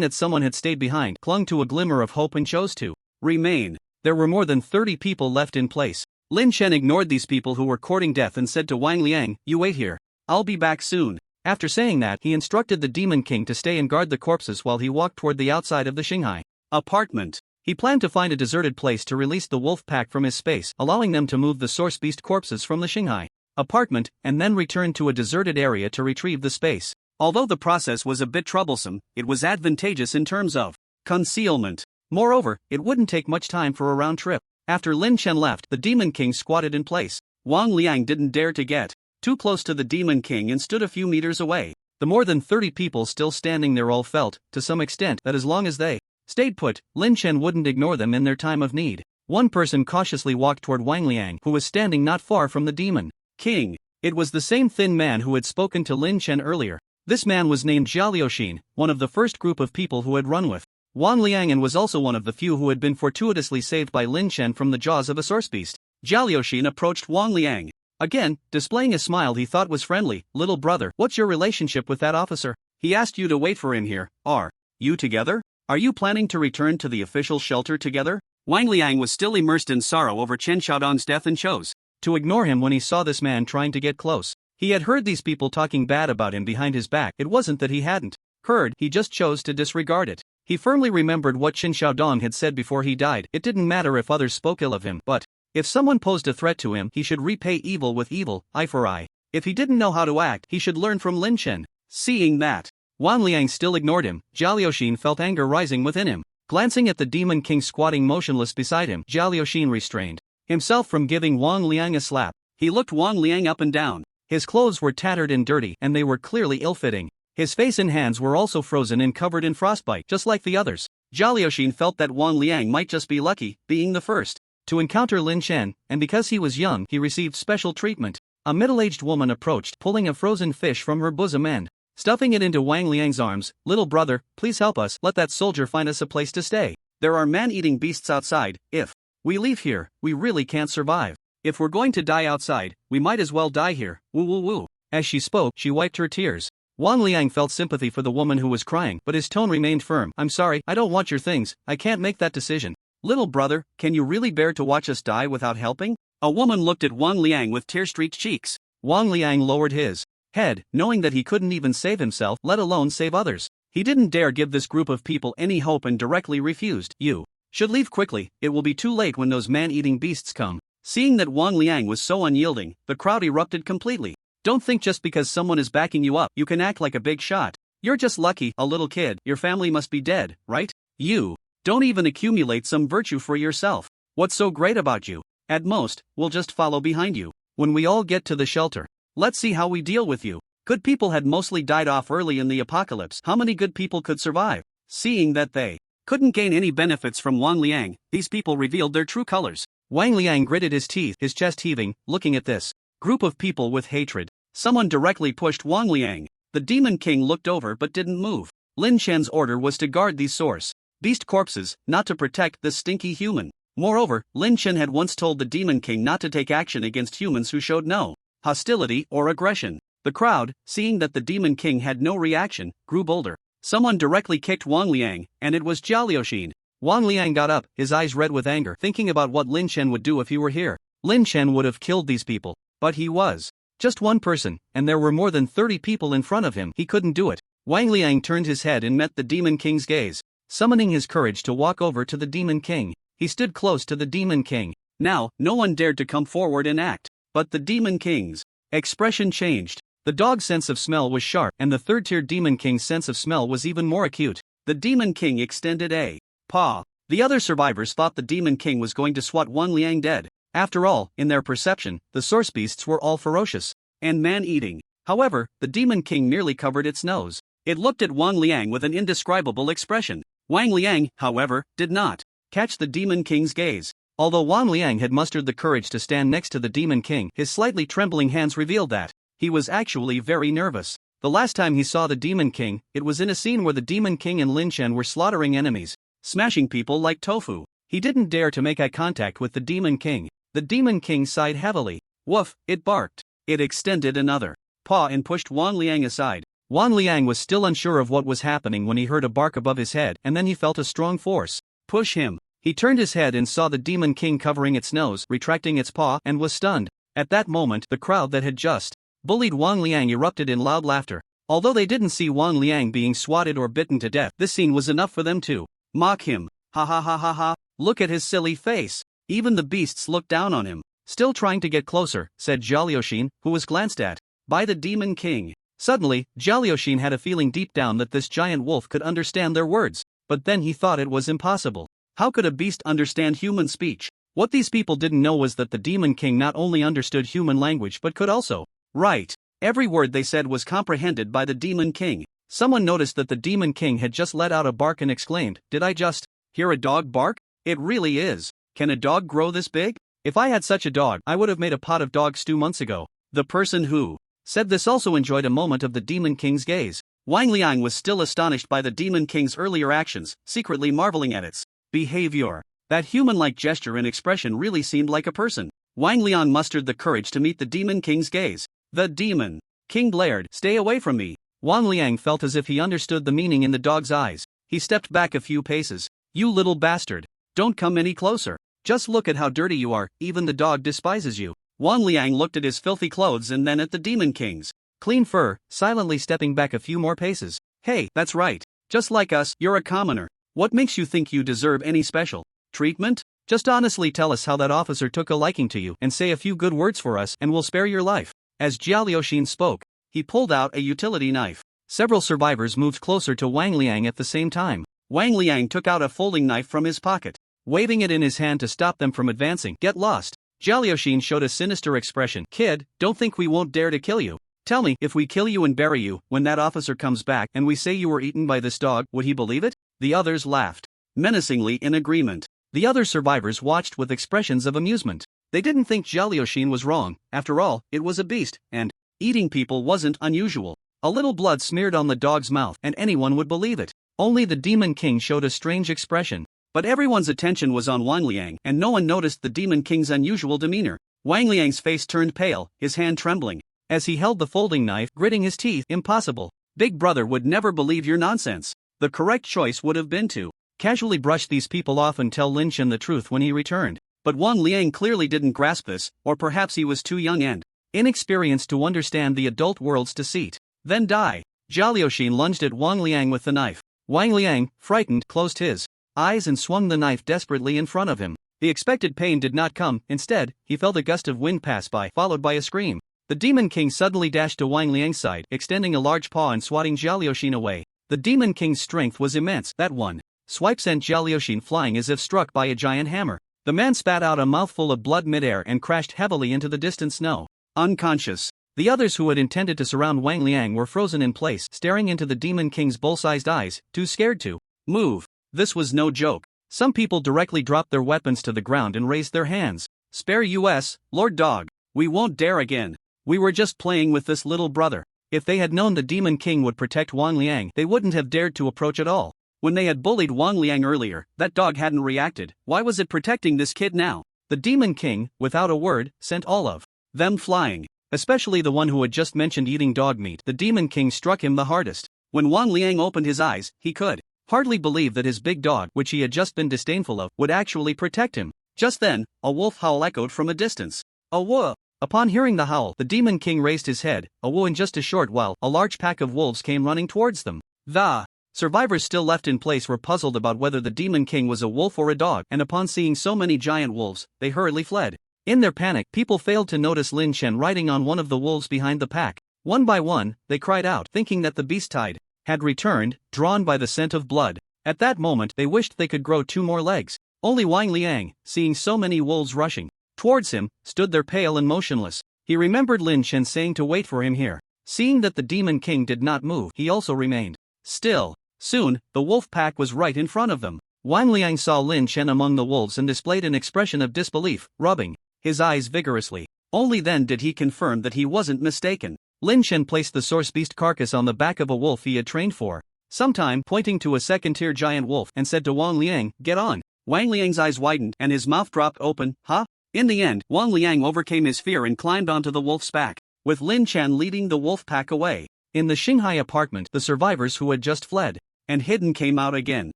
that someone had stayed behind, clung to a glimmer of hope and chose to remain. There were more than 30 people left in place. Lin Chen ignored these people who were courting death and said to Wang Liang, "You wait here. I'll be back soon." After saying that, he instructed the Demon King to stay and guard the corpses while he walked toward the outside of the Shanghai apartment. He planned to find a deserted place to release the wolf pack from his space, allowing them to move the source beast corpses from the Shanghai apartment, and then return to a deserted area to retrieve the space. Although the process was a bit troublesome, it was advantageous in terms of concealment. Moreover, it wouldn't take much time for a round trip. After Lin Chen left, the Demon King squatted in place. Wang Liang didn't dare to get too close to the Demon King and stood a few meters away. The more than 30 people still standing there all felt, to some extent, that as long as they stayed put, Lin Chen wouldn't ignore them in their time of need. One person cautiously walked toward Wang Liang, who was standing not far from the Demon King. It was the same thin man who had spoken to Lin Chen earlier. This man was named Jia Liuxin, one of the first group of people who had run with Wang Liang and was also one of the few who had been fortuitously saved by Lin Chen from the jaws of a source beast. Jia Liuxin approached Wang Liang. Again, displaying a smile he thought was friendly. "Little brother, what's your relationship with that officer? He asked you to wait for him here. Are you together? Are you planning to return to the official shelter together?" Wang Liang was still immersed in sorrow over Chen Xiaodong's death and chose to ignore him when he saw this man trying to get close. He had heard these people talking bad about him behind his back. It wasn't that he hadn't heard, he just chose to disregard it. He firmly remembered what Chen Xiaodong had said before he died. It didn't matter if others spoke ill of him, but if someone posed a threat to him, he should repay evil with evil, eye for eye. If he didn't know how to act, he should learn from Lin Chen. Seeing that Wang Liang still ignored him, Jia Liuxin felt anger rising within him. Glancing at the Demon King squatting motionless beside him, Jia Liuxin restrained himself from giving Wang Liang a slap. He looked Wang Liang up and down. His clothes were tattered and dirty, and they were clearly ill-fitting. His face and hands were also frozen and covered in frostbite, just like the others. Jia Liuxin felt that Wang Liang might just be lucky, being the first to encounter Lin Chen, and because he was young, he received special treatment. A middle-aged woman approached, pulling a frozen fish from her bosom and stuffing it into Wang Liang's arms. "Little brother, please help us, let that soldier find us a place to stay. There are man-eating beasts outside. If we leave here, we really can't survive. If we're going to die outside, we might as well die here. Woo woo woo." As she spoke, she wiped her tears. Wang Liang felt sympathy for the woman who was crying, but his tone remained firm. "I'm sorry, I don't want your things, I can't make that decision." "Little brother, can you really bear to watch us die without helping?" A woman looked at Wang Liang with tear-streaked cheeks. Wang Liang lowered his head, knowing that he couldn't even save himself, let alone save others. He didn't dare give this group of people any hope and directly refused. "You should leave quickly, it will be too late when those man-eating beasts come." Seeing that Wang Liang was so unyielding, the crowd erupted completely. "Don't think just because someone is backing you up, you can act like a big shot. You're just lucky, a little kid, your family must be dead, right? You don't even accumulate some virtue for yourself. What's so great about you? At most, we'll just follow behind you. When we all get to the shelter, let's see how we deal with you." Good people had mostly died off early in the apocalypse. How many good people could survive? Seeing that they couldn't gain any benefits from Wang Liang, these people revealed their true colors. Wang Liang gritted his teeth, his chest heaving, looking at this group of people with hatred. Someone directly pushed Wang Liang. The Demon King looked over but didn't move. Lin Chen's order was to guard these source beast corpses, not to protect this stinky human. Moreover, Lin Chen had once told the Demon King not to take action against humans who showed no hostility or aggression. The crowd, seeing that the Demon King had no reaction, grew bolder. Someone directly kicked Wang Liang, and it was Jia Liuxin. Wang Liang got up, his eyes red with anger, thinking about what Lin Chen would do if he were here. Lin Chen would have killed these people, but he was just one person, and there were more than 30 people in front of him. He couldn't do it. Wang Liang turned his head and met the Demon King's gaze. Summoning his courage to walk over to the Demon King, he stood close to the Demon King. Now, no one dared to come forward and act. But the Demon King's expression changed. The dog's sense of smell was sharp, and the third-tier Demon King's sense of smell was even more acute. The Demon King extended a paw. The other survivors thought the Demon King was going to swat Wang Liang dead. After all, in their perception, the source beasts were all ferocious and man-eating. However, the Demon King merely covered its nose. It looked at Wang Liang with an indescribable expression. Wang Liang, however, did not catch the Demon King's gaze. Although Wang Liang had mustered the courage to stand next to the Demon King, his slightly trembling hands revealed that he was actually very nervous. The last time he saw the Demon King, it was in a scene where the Demon King and Lin Chen were slaughtering enemies, smashing people like tofu. He didn't dare to make eye contact with the Demon King. The Demon King sighed heavily. Woof, it barked. It extended another paw and pushed Wang Liang aside. Wang Liang was still unsure of what was happening when he heard a bark above his head, and then he felt a strong force push him. He turned his head and saw the Demon King covering its nose, retracting its paw, and was stunned. At that moment, the crowd that had just bullied Wang Liang erupted in loud laughter. Although they didn't see Wang Liang being swatted or bitten to death, this scene was enough for them to mock him. Ha ha ha ha ha, look at his silly face. Even the beasts looked down on him. Still trying to get closer, said Jia Liuxin, who was glanced at by the Demon King. Suddenly, Jia Liuxin had a feeling deep down that this giant wolf could understand their words, but then he thought it was impossible. How could a beast understand human speech? What these people didn't know was that the Demon King not only understood human language but could also write. Every word they said was comprehended by the Demon King. Someone noticed that the Demon King had just let out a bark and exclaimed, "Did I just hear a dog bark? It really is. Can a dog grow this big? If I had such a dog, I would have made a pot of dog stew months ago." The person who said this also enjoyed a moment of the Demon King's gaze. Wang Liang was still astonished by the Demon King's earlier actions, secretly marveling at its behavior. That human-like gesture and expression really seemed like a person. Wang Liang mustered the courage to meet the Demon King's gaze. The Demon King blared, "Stay away from me." Wang Liang felt as if he understood the meaning in the dog's eyes. He stepped back a few paces. "You little bastard. Don't come any closer. Just look at how dirty you are, even the dog despises you." Wang Liang looked at his filthy clothes and then at the Demon King's clean fur, silently stepping back a few more paces. "Hey, that's right. Just like us, you're a commoner. What makes you think you deserve any special treatment? Just honestly tell us how that officer took a liking to you and say a few good words for us and we'll spare your life." As Jia Liuxin spoke, he pulled out a utility knife. Several survivors moved closer to Wang Liang at the same time. Wang Liang took out a folding knife from his pocket, waving it in his hand to stop them from advancing. "Get lost." Jia Liuxin showed a sinister expression. "Kid, don't think we won't dare to kill you. Tell me, if we kill you and bury you, when that officer comes back and we say you were eaten by this dog, would he believe it?" The others laughed menacingly in agreement. The other survivors watched with expressions of amusement. They didn't think Jia Liuxin was wrong. After all, it was a beast, and eating people wasn't unusual. A little blood smeared on the dog's mouth, and anyone would believe it. Only the Demon King showed a strange expression. But everyone's attention was on Wang Liang, and no one noticed the Demon King's unusual demeanor. Wang Liang's face turned pale, his hand trembling, as he held the folding knife, gritting his teeth. "Impossible. Big brother would never believe your nonsense. The correct choice would have been to casually brush these people off and tell Lin Chen the truth when he returned." But Wang Liang clearly didn't grasp this, or perhaps he was too young and inexperienced to understand the adult world's deceit. "Then die." Jia Liuxin lunged at Wang Liang with the knife. Wang Liang, frightened, closed his eyes and swung the knife desperately in front of him. The expected pain did not come. Instead, he felt a gust of wind pass by, followed by a scream. The Demon King suddenly dashed to Wang Liang's side, extending a large paw and swatting Jia Liuxin away. The Demon King's strength was immense. That one swipe sent Jia Liuxin flying as if struck by a giant hammer. The man spat out a mouthful of blood midair and crashed heavily into the distant snow, unconscious. The others who had intended to surround Wang Liang were frozen in place, staring into the Demon King's bull-sized eyes, too scared to move. This was no joke. Some people directly dropped their weapons to the ground and raised their hands. Spare us, Lord Dog. We won't dare again. We were just playing with this little brother. If they had known the Demon King would protect Wang Liang, they wouldn't have dared to approach at all. When they had bullied Wang Liang earlier, that dog hadn't reacted. Why was it protecting this kid now? The Demon King, without a word, sent all of them flying. Especially the one who had just mentioned eating dog meat. The Demon King struck him the hardest. When Wang Liang opened his eyes, he could hardly believe that his big dog, which he had just been disdainful of, would actually protect him. Just then, a wolf howl echoed from a distance. A woof! Upon hearing the howl, the Demon King raised his head. A woof! In just a short while, a large pack of wolves came running towards them. The survivors still left in place were puzzled about whether the Demon King was a wolf or a dog, and upon seeing so many giant wolves, they hurriedly fled. In their panic, people failed to notice Lin Chen riding on one of the wolves behind the pack. One by one, they cried out, thinking that the beast tide had returned, drawn by the scent of blood. At that moment, they wished they could grow 2 more legs. Only Wang Liang, seeing so many wolves rushing towards him, stood there pale and motionless. He remembered Lin Chen saying to wait for him here. Seeing that the Demon King did not move, he also remained still. Soon, the wolf pack was right in front of them. Wang Liang saw Lin Chen among the wolves and displayed an expression of disbelief, rubbing his eyes vigorously. Only then did he confirm that he wasn't mistaken. Lin Chen placed the source beast carcass on the back of a wolf he had trained for some time, pointing to a second-tier giant wolf, and said to Wang Liang, "Get on." Wang Liang's eyes widened and his mouth dropped open. Huh? In the end, Wang Liang overcame his fear and climbed onto the wolf's back, with Lin Chen leading the wolf pack away. In the Shanghai apartment, the survivors who had just fled and hidden came out again.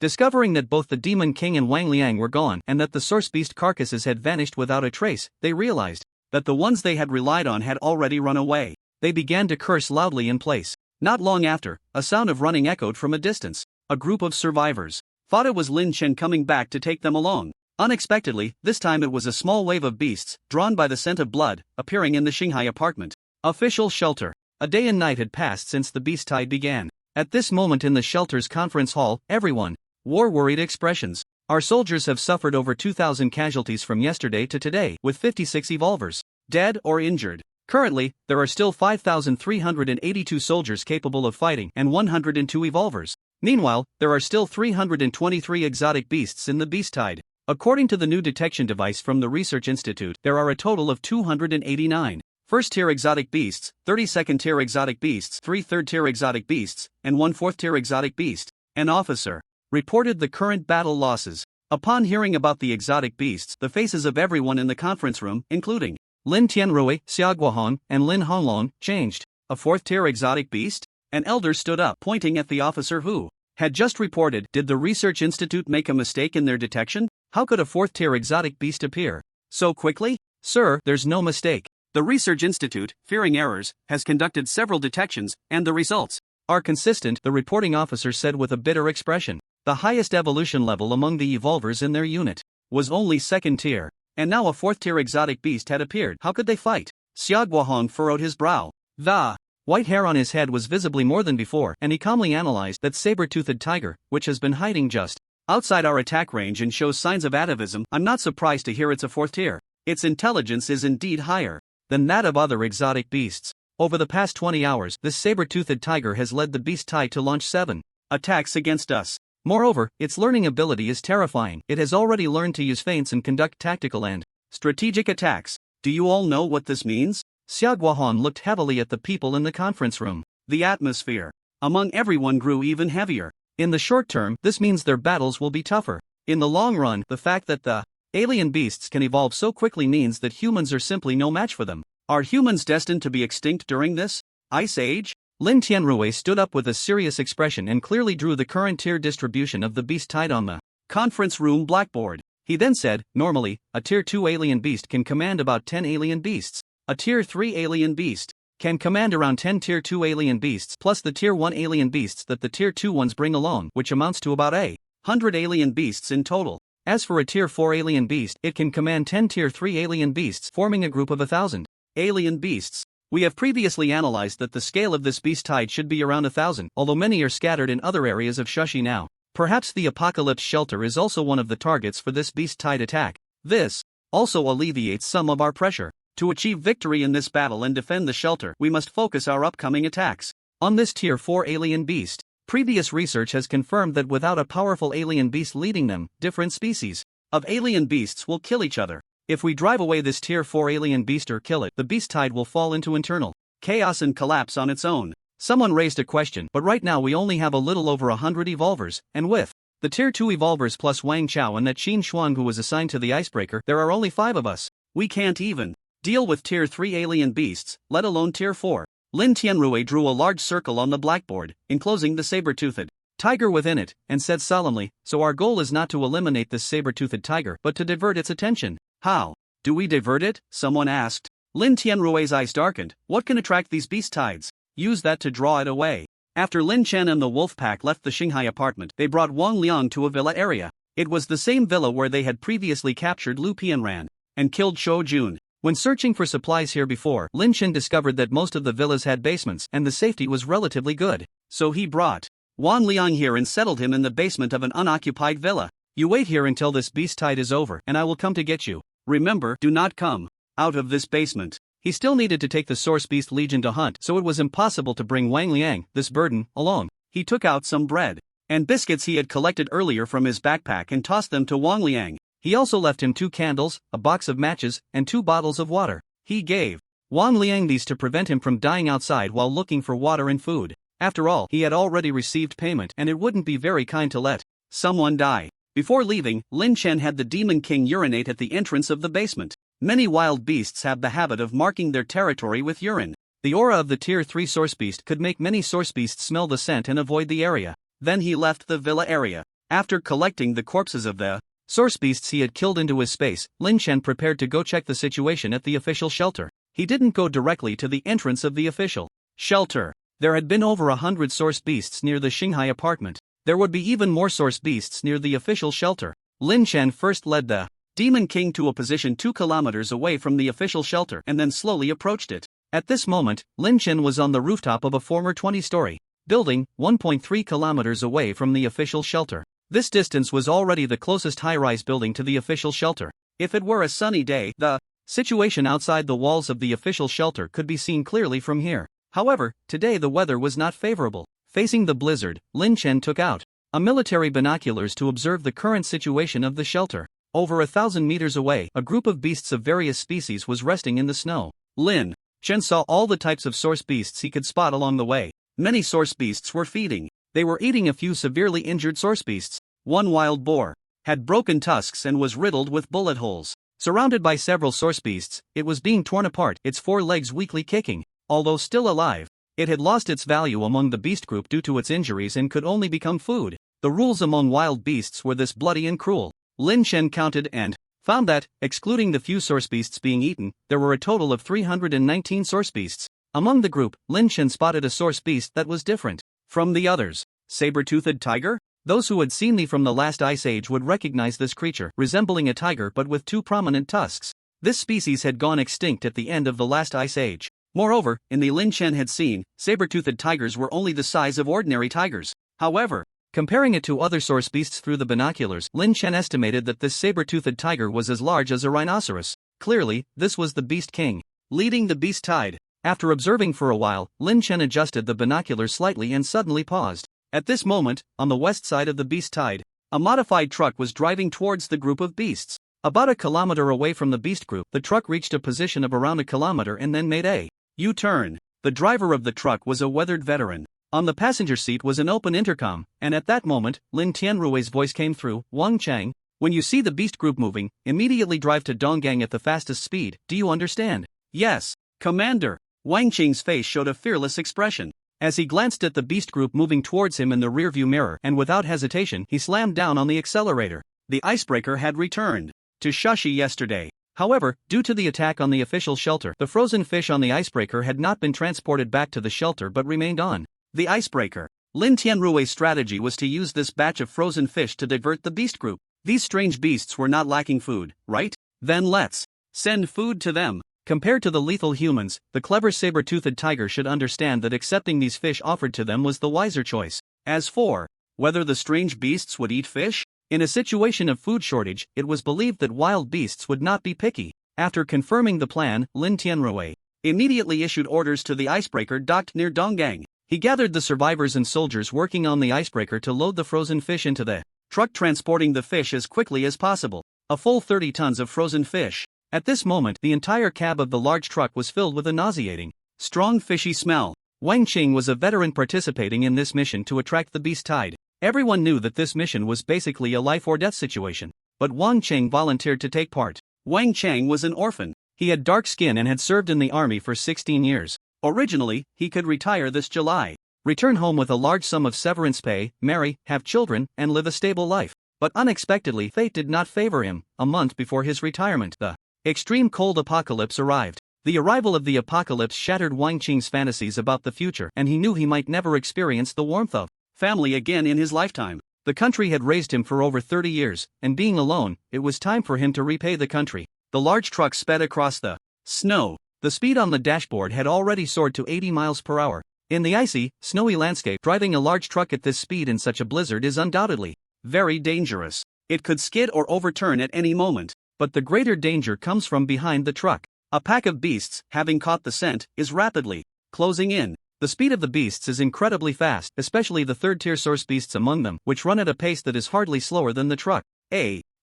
Discovering that both the Demon King and Wang Liang were gone and that the source beast carcasses had vanished without a trace, they realized that the ones they had relied on had already run away. They began to curse loudly in place. Not long after, a sound of running echoed from a distance. A group of survivors thought it was Lin Chen coming back to take them along. Unexpectedly, this time it was a small wave of beasts, drawn by the scent of blood, appearing in the Shanghai apartment. Official shelter. A day and night had passed since the beast tide began. At this moment in the shelter's conference hall, everyone wore worried expressions. Our soldiers have suffered over 2,000 casualties from yesterday to today, with 56 evolvers dead or injured. Currently, there are still 5,382 soldiers capable of fighting and 102 evolvers. Meanwhile, there are still 323 exotic beasts in the beast tide. According to the new detection device from the Research Institute, there are a total of 289 first-tier exotic beasts, 30 second-tier exotic beasts, 3 third-tier exotic beasts, and 1 fourth-tier exotic beast. An officer reported the current battle losses. Upon hearing about the exotic beasts, the faces of everyone in the conference room, including Lin Tianrui, Xia Guohong, and Lin Honglong, changed. A 4th-tier exotic beast? An elder stood up, pointing at the officer who had just reported. Did the Research Institute make a mistake in their detection? How could a 4th-tier exotic beast appear so quickly? Sir, there's no mistake. The Research Institute, fearing errors, has conducted several detections, and the results are consistent, the reporting officer said with a bitter expression. The highest evolution level among the evolvers in their unit was only 2nd tier. And now a 4th-tier exotic beast had appeared. How could they fight? Xia Guohong furrowed his brow. The white hair on his head was visibly more than before, and he calmly analyzed that saber-toothed tiger, which has been hiding just outside our attack range and shows signs of atavism. I'm not surprised to hear it's a 4th tier. Its intelligence is indeed higher than that of other exotic beasts. Over the past 20 hours, this saber-toothed tiger has led the beast tide to launch 7 attacks against us. Moreover, its learning ability is terrifying. It has already learned to use feints and conduct tactical and strategic attacks. Do you all know what this means? Xia Guohong looked heavily at the people in the conference room. The atmosphere among everyone grew even heavier. In the short term, this means their battles will be tougher. In the long run, the fact that the alien beasts can evolve so quickly means that humans are simply no match for them. Are humans destined to be extinct during this ice age? Lin Tianrui stood up with a serious expression and clearly drew the current tier distribution of the beast tide on the conference room blackboard. He then said, normally, a tier 2 alien beast can command about 10 alien beasts. A tier 3 alien beast can command around 10 tier 2 alien beasts plus the tier 1 alien beasts that the tier 2 ones bring along, which amounts to about 100 alien beasts in total. As for a tier 4 alien beast, it can command 10 tier 3 alien beasts, forming a group of 1,000 alien beasts. We have previously analyzed that the scale of this beast tide should be around 1,000, although many are scattered in other areas of Shushi now. Perhaps the Apocalypse Shelter is also one of the targets for this beast tide attack. This also alleviates some of our pressure. To achieve victory in this battle and defend the shelter, we must focus our upcoming attacks on this tier 4 alien beast. Previous research has confirmed that without a powerful alien beast leading them, different species of alien beasts will kill each other. If we drive away this tier 4 alien beast or kill it, the beast tide will fall into internal chaos and collapse on its own. Someone raised a question, but right now we only have a little over 100 evolvers, and with the tier 2 evolvers plus Wang Chao and that Qin Shuang who was assigned to the icebreaker, there are only 5 of us. We can't even deal with tier 3 alien beasts, let alone tier 4. Lin Tianrui drew a large circle on the blackboard, enclosing the saber-toothed tiger within it, and said solemnly, "So our goal is not to eliminate this saber-toothed tiger, but to divert its attention." "How do we divert it?" someone asked. Lin Tianrui's eyes darkened. "What can attract these beast tides? Use that to draw it away." After Lin Chen and the wolf pack left the Xinghai apartment, they brought Wang Liang to a villa area. It was the same villa where they had previously captured Lu Pianran and killed Shou Jun. When searching for supplies here before, Lin Chen discovered that most of the villas had basements and the safety was relatively good. So he brought Wang Liang here and settled him in the basement of an unoccupied villa. "You wait here until this beast tide is over, and I will come to get you. Remember, do not come out of this basement." He still needed to take the Source Beast Legion to hunt, so it was impossible to bring Wang Liang, this burden, alone. He took out some bread and biscuits he had collected earlier from his backpack and tossed them to Wang Liang. He also left him 2 candles, a box of matches, and 2 bottles of water. He gave Wang Liang these to prevent him from dying outside while looking for water and food. After all, he had already received payment and it wouldn't be very kind to let someone die. Before leaving, Lin Chen had the Demon King urinate at the entrance of the basement. Many wild beasts have the habit of marking their territory with urine. The aura of the tier 3 source beast could make many source beasts smell the scent and avoid the area. Then he left the villa area. After collecting the corpses of the source beasts he had killed into his space, Lin Chen prepared to go check the situation at the official shelter. He didn't go directly to the entrance of the official shelter. There had been over 100 source beasts near the Xinghai apartment. There would be even more source beasts near the official shelter. Lin Chen first led the Demon King to a position 2 kilometers away from the official shelter and then slowly approached it. At this moment, Lin Chen was on the rooftop of a former 20-story building, 1.3 kilometers away from the official shelter. This distance was already the closest high-rise building to the official shelter. If it were a sunny day, the situation outside the walls of the official shelter could be seen clearly from here. However, today the weather was not favorable. Facing the blizzard, Lin Chen took out a military binoculars to observe the current situation of the shelter. Over 1,000 meters away, a group of beasts of various species was resting in the snow. Lin Chen saw all the types of source beasts he could spot along the way. Many source beasts were feeding. They were eating a few severely injured source beasts. One wild boar had broken tusks and was riddled with bullet holes. Surrounded by several source beasts, it was being torn apart, its 4 legs weakly kicking. Although still alive, it had lost its value among the beast group due to its injuries and could only become food. The rules among wild beasts were this bloody and cruel. Lin Chen counted and found that, excluding the few source beasts being eaten, there were a total of 319 source beasts. Among the group, Lin Chen spotted a source beast that was different from the others. Saber-toothed tiger? Those who had seen thee from the last ice age would recognize this creature, resembling a tiger but with 2 prominent tusks. This species had gone extinct at the end of the last ice age. Moreover, in the Lin Chen had seen, saber-toothed tigers were only the size of ordinary tigers. However, comparing it to other source beasts through the binoculars, Lin Chen estimated that this saber-toothed tiger was as large as a rhinoceros. Clearly, this was the Beast King, leading the beast tide. After observing for a while, Lin Chen adjusted the binoculars slightly and suddenly paused. At this moment, on the west side of the beast tide, a modified truck was driving towards the group of beasts. About a kilometer away from the beast group, the truck reached a position of around a kilometer and then made a U-turn. The driver of the truck was a weathered veteran. On the passenger seat was an open intercom, and at that moment, Lin Tianrui's voice came through. "Wang Chang, when you see the beast group moving, immediately drive to Donggang at the fastest speed. Do you understand?" "Yes, Commander." Wang Qing's face showed a fearless expression. As he glanced at the beast group moving towards him in the rearview mirror, and without hesitation, he slammed down on the accelerator. The icebreaker had returned to Shashi yesterday. However, due to the attack on the official shelter, the frozen fish on the icebreaker had not been transported back to the shelter but remained on the icebreaker. Lin Tianrui's strategy was to use this batch of frozen fish to divert the beast group. These strange beasts were not lacking food, right? Then let's send food to them. Compared to the lethal humans, the clever saber-toothed tiger should understand that accepting these fish offered to them was the wiser choice. As for whether the strange beasts would eat fish, in a situation of food shortage, it was believed that wild beasts would not be picky. After confirming the plan, Lin Tianrui immediately issued orders to the icebreaker docked near Donggang. He gathered the survivors and soldiers working on the icebreaker to load the frozen fish into the truck, transporting the fish as quickly as possible. A full 30 tons of frozen fish. At this moment, the entire cab of the large truck was filled with a nauseating, strong fishy smell. Wang Qing was a veteran participating in this mission to attract the beast tide. Everyone knew that this mission was basically a life or death situation, but Wang Qing volunteered to take part. Wang Chang was an orphan. He had dark skin and had served in the army for 16 years. Originally, he could retire this July, return home with a large sum of severance pay, marry, have children, and live a stable life. But unexpectedly, fate did not favor him. A month before his retirement, the extreme cold apocalypse arrived. The arrival of the apocalypse shattered Wang Qing's fantasies about the future, and he knew he might never experience the warmth of family again in his lifetime. The country had raised him for over 30 years, and being alone, it was time for him to repay the country. The large truck sped across the snow. The speed on the dashboard had already soared to 80 miles per hour. In the icy, snowy landscape, driving a large truck at this speed in such a blizzard is undoubtedly very dangerous. It could skid or overturn at any moment. But the greater danger comes from behind the truck. A pack of beasts, having caught the scent, is rapidly closing in. The speed of the beasts is incredibly fast, especially the third-tier source beasts among them, which run at a pace that is hardly slower than the truck.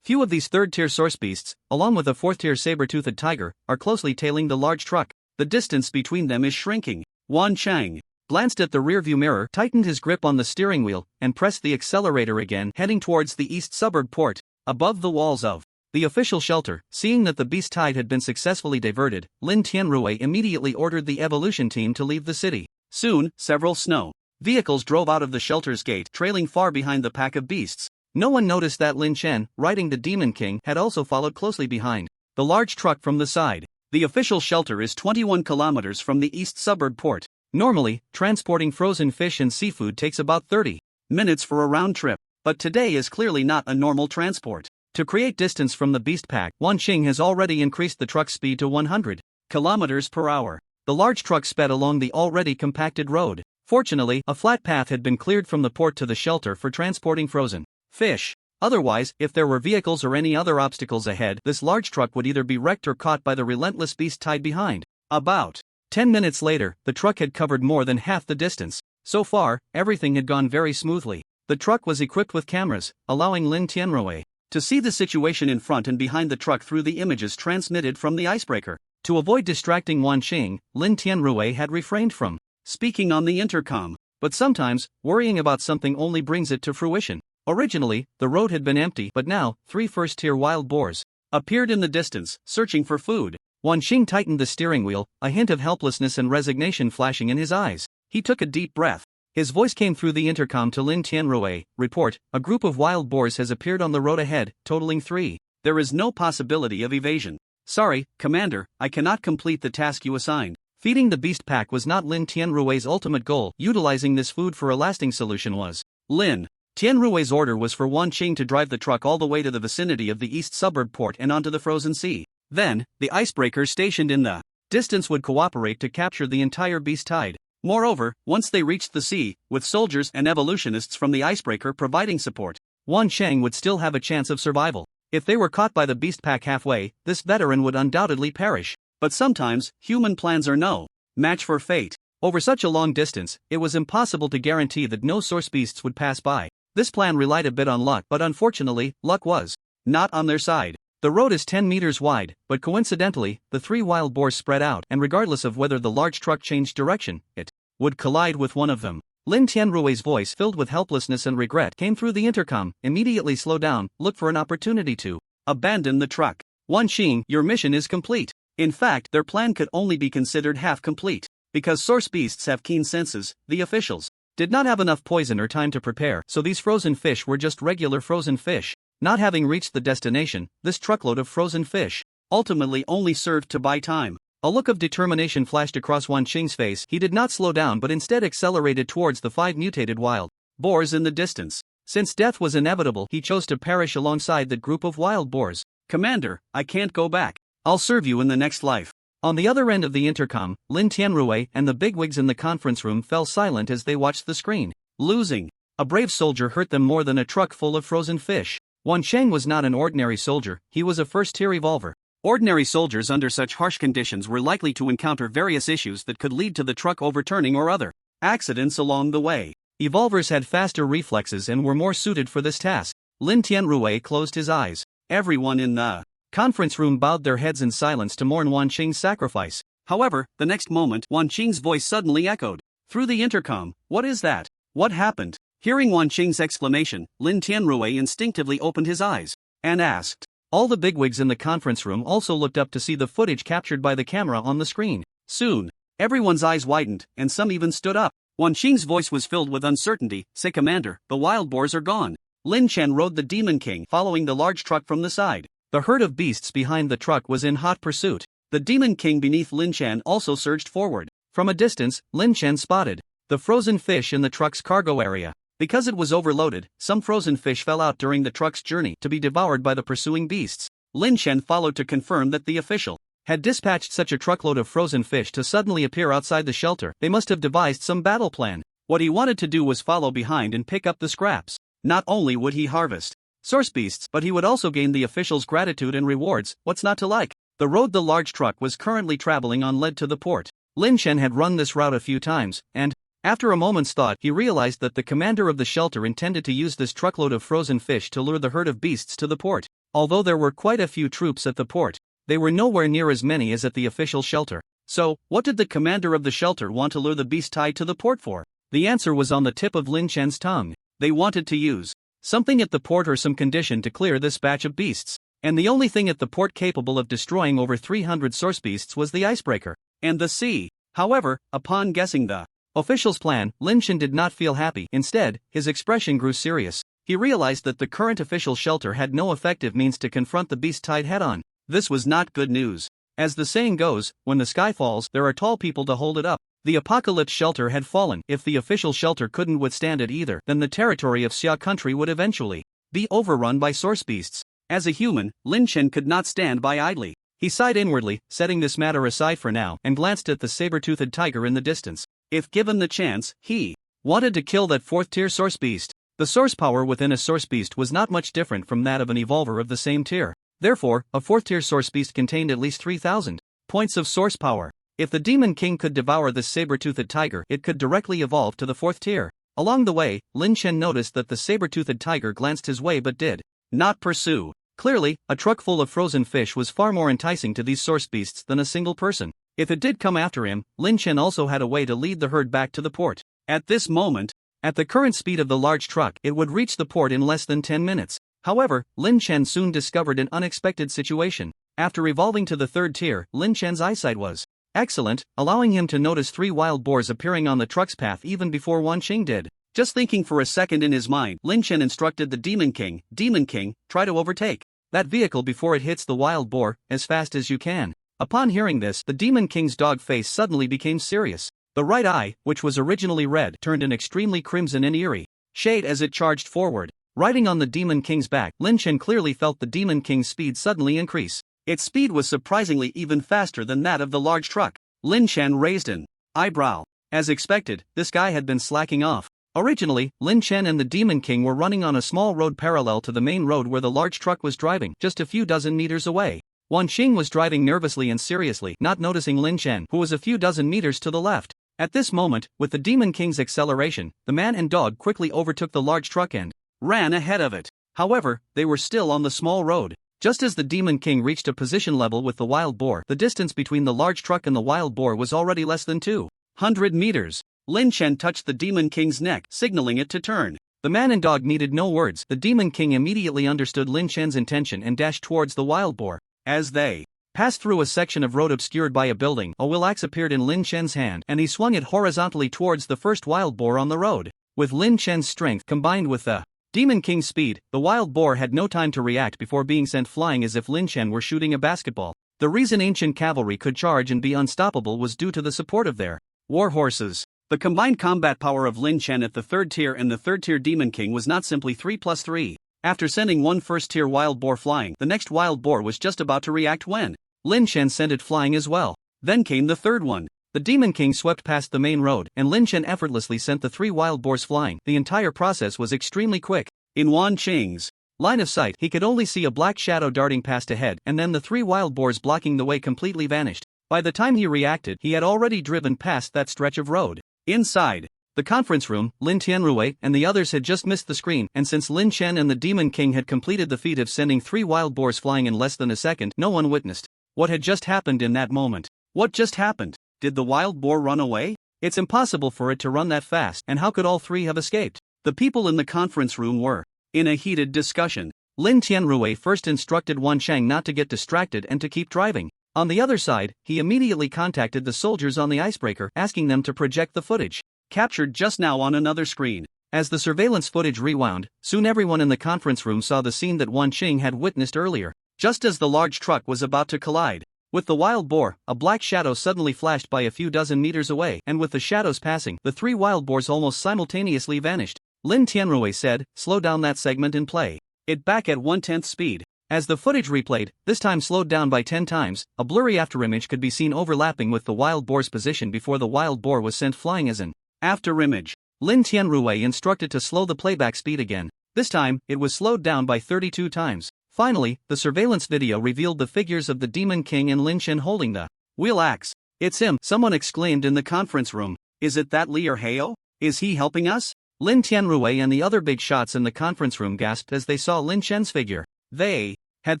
Few of these third-tier source beasts, along with a fourth-tier saber-toothed tiger, are closely tailing the large truck. The distance between them is shrinking. Wan Chang glanced at the rearview mirror, tightened his grip on the steering wheel, and pressed the accelerator again, heading towards the east suburb port. Above the walls of the official shelter, seeing that the beast tide had been successfully diverted, Lin Tianrui immediately ordered the evolution team to leave the city. Soon, several snow vehicles drove out of the shelter's gate, trailing far behind the pack of beasts. No one noticed that Lin Chen, riding the Demon King, had also followed closely behind the large truck from the side. The official shelter is 21 kilometers from the east suburb port. Normally, transporting frozen fish and seafood takes about 30 minutes for a round trip, but today is clearly not a normal transport. To create distance from the beast pack, Wan Qing has already increased the truck's speed to 100 kilometers per hour. The large truck sped along the already compacted road. Fortunately, a flat path had been cleared from the port to the shelter for transporting frozen fish. Otherwise, if there were vehicles or any other obstacles ahead, this large truck would either be wrecked or caught by the relentless beast tide behind. About 10 minutes later, the truck had covered more than half the distance. So far, everything had gone very smoothly. The truck was equipped with cameras, allowing Lin Tianrui to see the situation in front and behind the truck through the images transmitted from the icebreaker. To avoid distracting Wan Qing, Lin Tianrui had refrained from speaking on the intercom. But sometimes, worrying about something only brings it to fruition. Originally, the road had been empty, but now, 3 first-tier wild boars appeared in the distance, searching for food. Wan Qing tightened the steering wheel, a hint of helplessness and resignation flashing in his eyes. He took a deep breath. His voice came through the intercom to Lin Tianrui. Report, a group of wild boars has appeared on the road ahead, totaling 3. There is no possibility of evasion. Sorry, Commander, I cannot complete the task you assigned. Feeding the beast pack was not Lin Tianrui's ultimate goal. Utilizing this food for a lasting solution was. Lin Tianrui's order was for Wan Qing to drive the truck all the way to the vicinity of the east suburb port and onto the frozen sea. Then, the icebreakers stationed in the distance would cooperate to capture the entire beast tide. Moreover, once they reached the sea, with soldiers and evolutionists from the icebreaker providing support, Wan Cheng would still have a chance of survival. If they were caught by the beast pack halfway, this veteran would undoubtedly perish. But sometimes, human plans are no match for fate. Over such a long distance, it was impossible to guarantee that no source beasts would pass by. This plan relied a bit on luck, but unfortunately, luck was not on their side. The road is 10 meters wide, but coincidentally, the 3 wild boars spread out, and regardless of whether the large truck changed direction, it would collide with one of them. Lin Tianrui's voice, filled with helplessness and regret, came through the intercom. Immediately slow down, look for an opportunity to abandon the truck. Wan Qing, your mission is complete. In fact, their plan could only be considered half complete. Because source beasts have keen senses, the officials did not have enough poison or time to prepare, so these frozen fish were just regular frozen fish. Not having reached the destination, this truckload of frozen fish ultimately only served to buy time. A look of determination flashed across Wan Qing's face. He did not slow down but instead accelerated towards the 5 mutated wild boars in the distance. Since death was inevitable, he chose to perish alongside that group of wild boars. Commander, I can't go back. I'll serve you in the next life. On the other end of the intercom, Lin Tianrui and the bigwigs in the conference room fell silent as they watched the screen. Losing a brave soldier hurt them more than a truck full of frozen fish. Wan Cheng was not an ordinary soldier, he was a first-tier evolver. Ordinary soldiers under such harsh conditions were likely to encounter various issues that could lead to the truck overturning or other accidents along the way. Evolvers had faster reflexes and were more suited for this task. Lin Tianrui closed his eyes. Everyone in the conference room bowed their heads in silence to mourn Wan Qing's sacrifice. However, the next moment, Wan Qing's voice suddenly echoed through the intercom. What is that? What happened? Hearing Wan Qing's exclamation, Lin Tianrui instinctively opened his eyes and asked. All the bigwigs in the conference room also looked up to see the footage captured by the camera on the screen. Soon, everyone's eyes widened, and some even stood up. Wan Qing's voice was filled with uncertainty. Say, Commander, the wild boars are gone. Lin Chen rode the Demon King, following the large truck from the side. The herd of beasts behind the truck was in hot pursuit. The Demon King beneath Lin Chen also surged forward. From a distance, Lin Chen spotted the frozen fish in the truck's cargo area. Because it was overloaded, some frozen fish fell out during the truck's journey to be devoured by the pursuing beasts. Lin Chen followed to confirm that the official had dispatched such a truckload of frozen fish to suddenly appear outside the shelter. They must have devised some battle plan. What he wanted to do was follow behind and pick up the scraps. Not only would he harvest source beasts, but he would also gain the official's gratitude and rewards. What's not to like? The road the large truck was currently traveling on led to the port. Lin Chen had run this route a few times, and, after a moment's thought, he realized that the commander of the shelter intended to use this truckload of frozen fish to lure the herd of beasts to the port. Although there were quite a few troops at the port, they were nowhere near as many as at the official shelter. So, what did the commander of the shelter want to lure the beast tied to the port for? The answer was on the tip of Lin Chen's tongue. They wanted to use something at the port or some condition to clear this batch of beasts. And the only thing at the port capable of destroying over 300 source beasts was the icebreaker and the sea. However, upon guessing the official's plan, Lin Chen did not feel happy. Instead, his expression grew serious. He realized that the current official shelter had no effective means to confront the beast tied head-on. This was not good news. As the saying goes, when the sky falls, there are tall people to hold it up. The apocalypse shelter had fallen. If the official shelter couldn't withstand it either, then the territory of Xia country would eventually be overrun by source beasts. As a human, Lin Chen could not stand by idly. He sighed inwardly, setting this matter aside for now, and glanced at the saber-toothed tiger in the distance. If given the chance, he wanted to kill that fourth-tier source beast. The source power within a source beast was not much different from that of an evolver of the same tier. Therefore, a fourth-tier source beast contained at least 3,000 points of source power. If the Demon King could devour this saber-toothed tiger, it could directly evolve to the fourth tier. Along the way, Lin Chen noticed that the saber-toothed tiger glanced his way but did not pursue. Clearly, a truck full of frozen fish was far more enticing to these source beasts than a single person. If it did come after him, Lin Chen also had a way to lead the herd back to the port. At this moment, at the current speed of the large truck, it would reach the port in less than 10 minutes. However, Lin Chen soon discovered an unexpected situation. After evolving to the third tier, Lin Chen's eyesight was excellent, allowing him to notice 3 wild boars appearing on the truck's path even before Wan Qing did. Just thinking for a second in his mind, Lin Chen instructed the Demon King, try to overtake that vehicle before it hits the wild boar, as fast as you can. Upon hearing this, the Demon King's dog face suddenly became serious. The right eye, which was originally red, turned an extremely crimson and eerie shade as it charged forward. Riding on the Demon King's back, Lin Chen clearly felt the Demon King's speed suddenly increase. Its speed was surprisingly even faster than that of the large truck. Lin Chen raised an eyebrow. As expected, this guy had been slacking off. Originally, Lin Chen and the Demon King were running on a small road parallel to the main road where the large truck was driving, just a few dozen meters away. Wan Qing was driving nervously and seriously, not noticing Lin Chen, who was a few dozen meters to the left. At this moment, with the Demon King's acceleration, the man and dog quickly overtook the large truck and ran ahead of it. However, they were still on the small road. Just as the Demon King reached a position level with the wild boar, the distance between the large truck and the wild boar was already less than 200 meters. Lin Chen touched the Demon King's neck, signaling it to turn. The man and dog needed no words. The Demon King immediately understood Lin Chen's intention and dashed towards the wild boar. As they passed through a section of road obscured by a building, a will axe appeared in Lin Chen's hand, and he swung it horizontally towards the first wild boar on the road. With Lin Chen's strength combined with the Demon King's speed, the wild boar had no time to react before being sent flying as if Lin Chen were shooting a basketball. The reason ancient cavalry could charge and be unstoppable was due to the support of their war horses. The combined combat power of Lin Chen at the third tier and the third tier Demon King was not simply 3 plus 3. After sending one first tier wild boar flying, the next wild boar was just about to react when Lin Chen sent it flying as well. Then came the third one. The Demon King swept past the main road, and Lin Chen effortlessly sent the 3 wild boars flying. The entire process was extremely quick. In Wan Qing's line of sight, he could only see a black shadow darting past ahead, and then the 3 wild boars blocking the way completely vanished. By the time he reacted, he had already driven past that stretch of road. Inside the conference room, Lin Tianrui and the others had just missed the screen, and since Lin Chen and the Demon King had completed the feat of sending 3 wild boars flying in less than a second, no one witnessed what had just happened in that moment. What just happened? Did the wild boar run away? It's impossible for it to run that fast, and how could all 3 have escaped? The people in the conference room were in a heated discussion. Lin Tianrui first instructed Wan Shang not to get distracted and to keep driving. On the other side, he immediately contacted the soldiers on the icebreaker, asking them to project the footage captured just now on another screen. As the surveillance footage rewound, soon everyone in the conference room saw the scene that Wan Qing had witnessed earlier. Just as the large truck was about to collide with the wild boar, a black shadow suddenly flashed by a few dozen meters away, and with the shadows passing, the 3 wild boars almost simultaneously vanished. Lin Tianrui said, "Slow down that segment and play it back at 1/10 speed." As the footage replayed, this time slowed down by 10 times, a blurry afterimage could be seen overlapping with the wild boar's position before the wild boar was sent flying as an afterimage. Lin Tianrui instructed to slow the playback speed again. This time, it was slowed down by 32 times. Finally, the surveillance video revealed the figures of the Demon King and Lin Chen holding the wheel axe. "It's him," someone exclaimed in the conference room. "Is it that Li or Heo? Is he helping us?" Lin Tianrui and the other big shots in the conference room gasped as they saw Lin Chen's figure. They had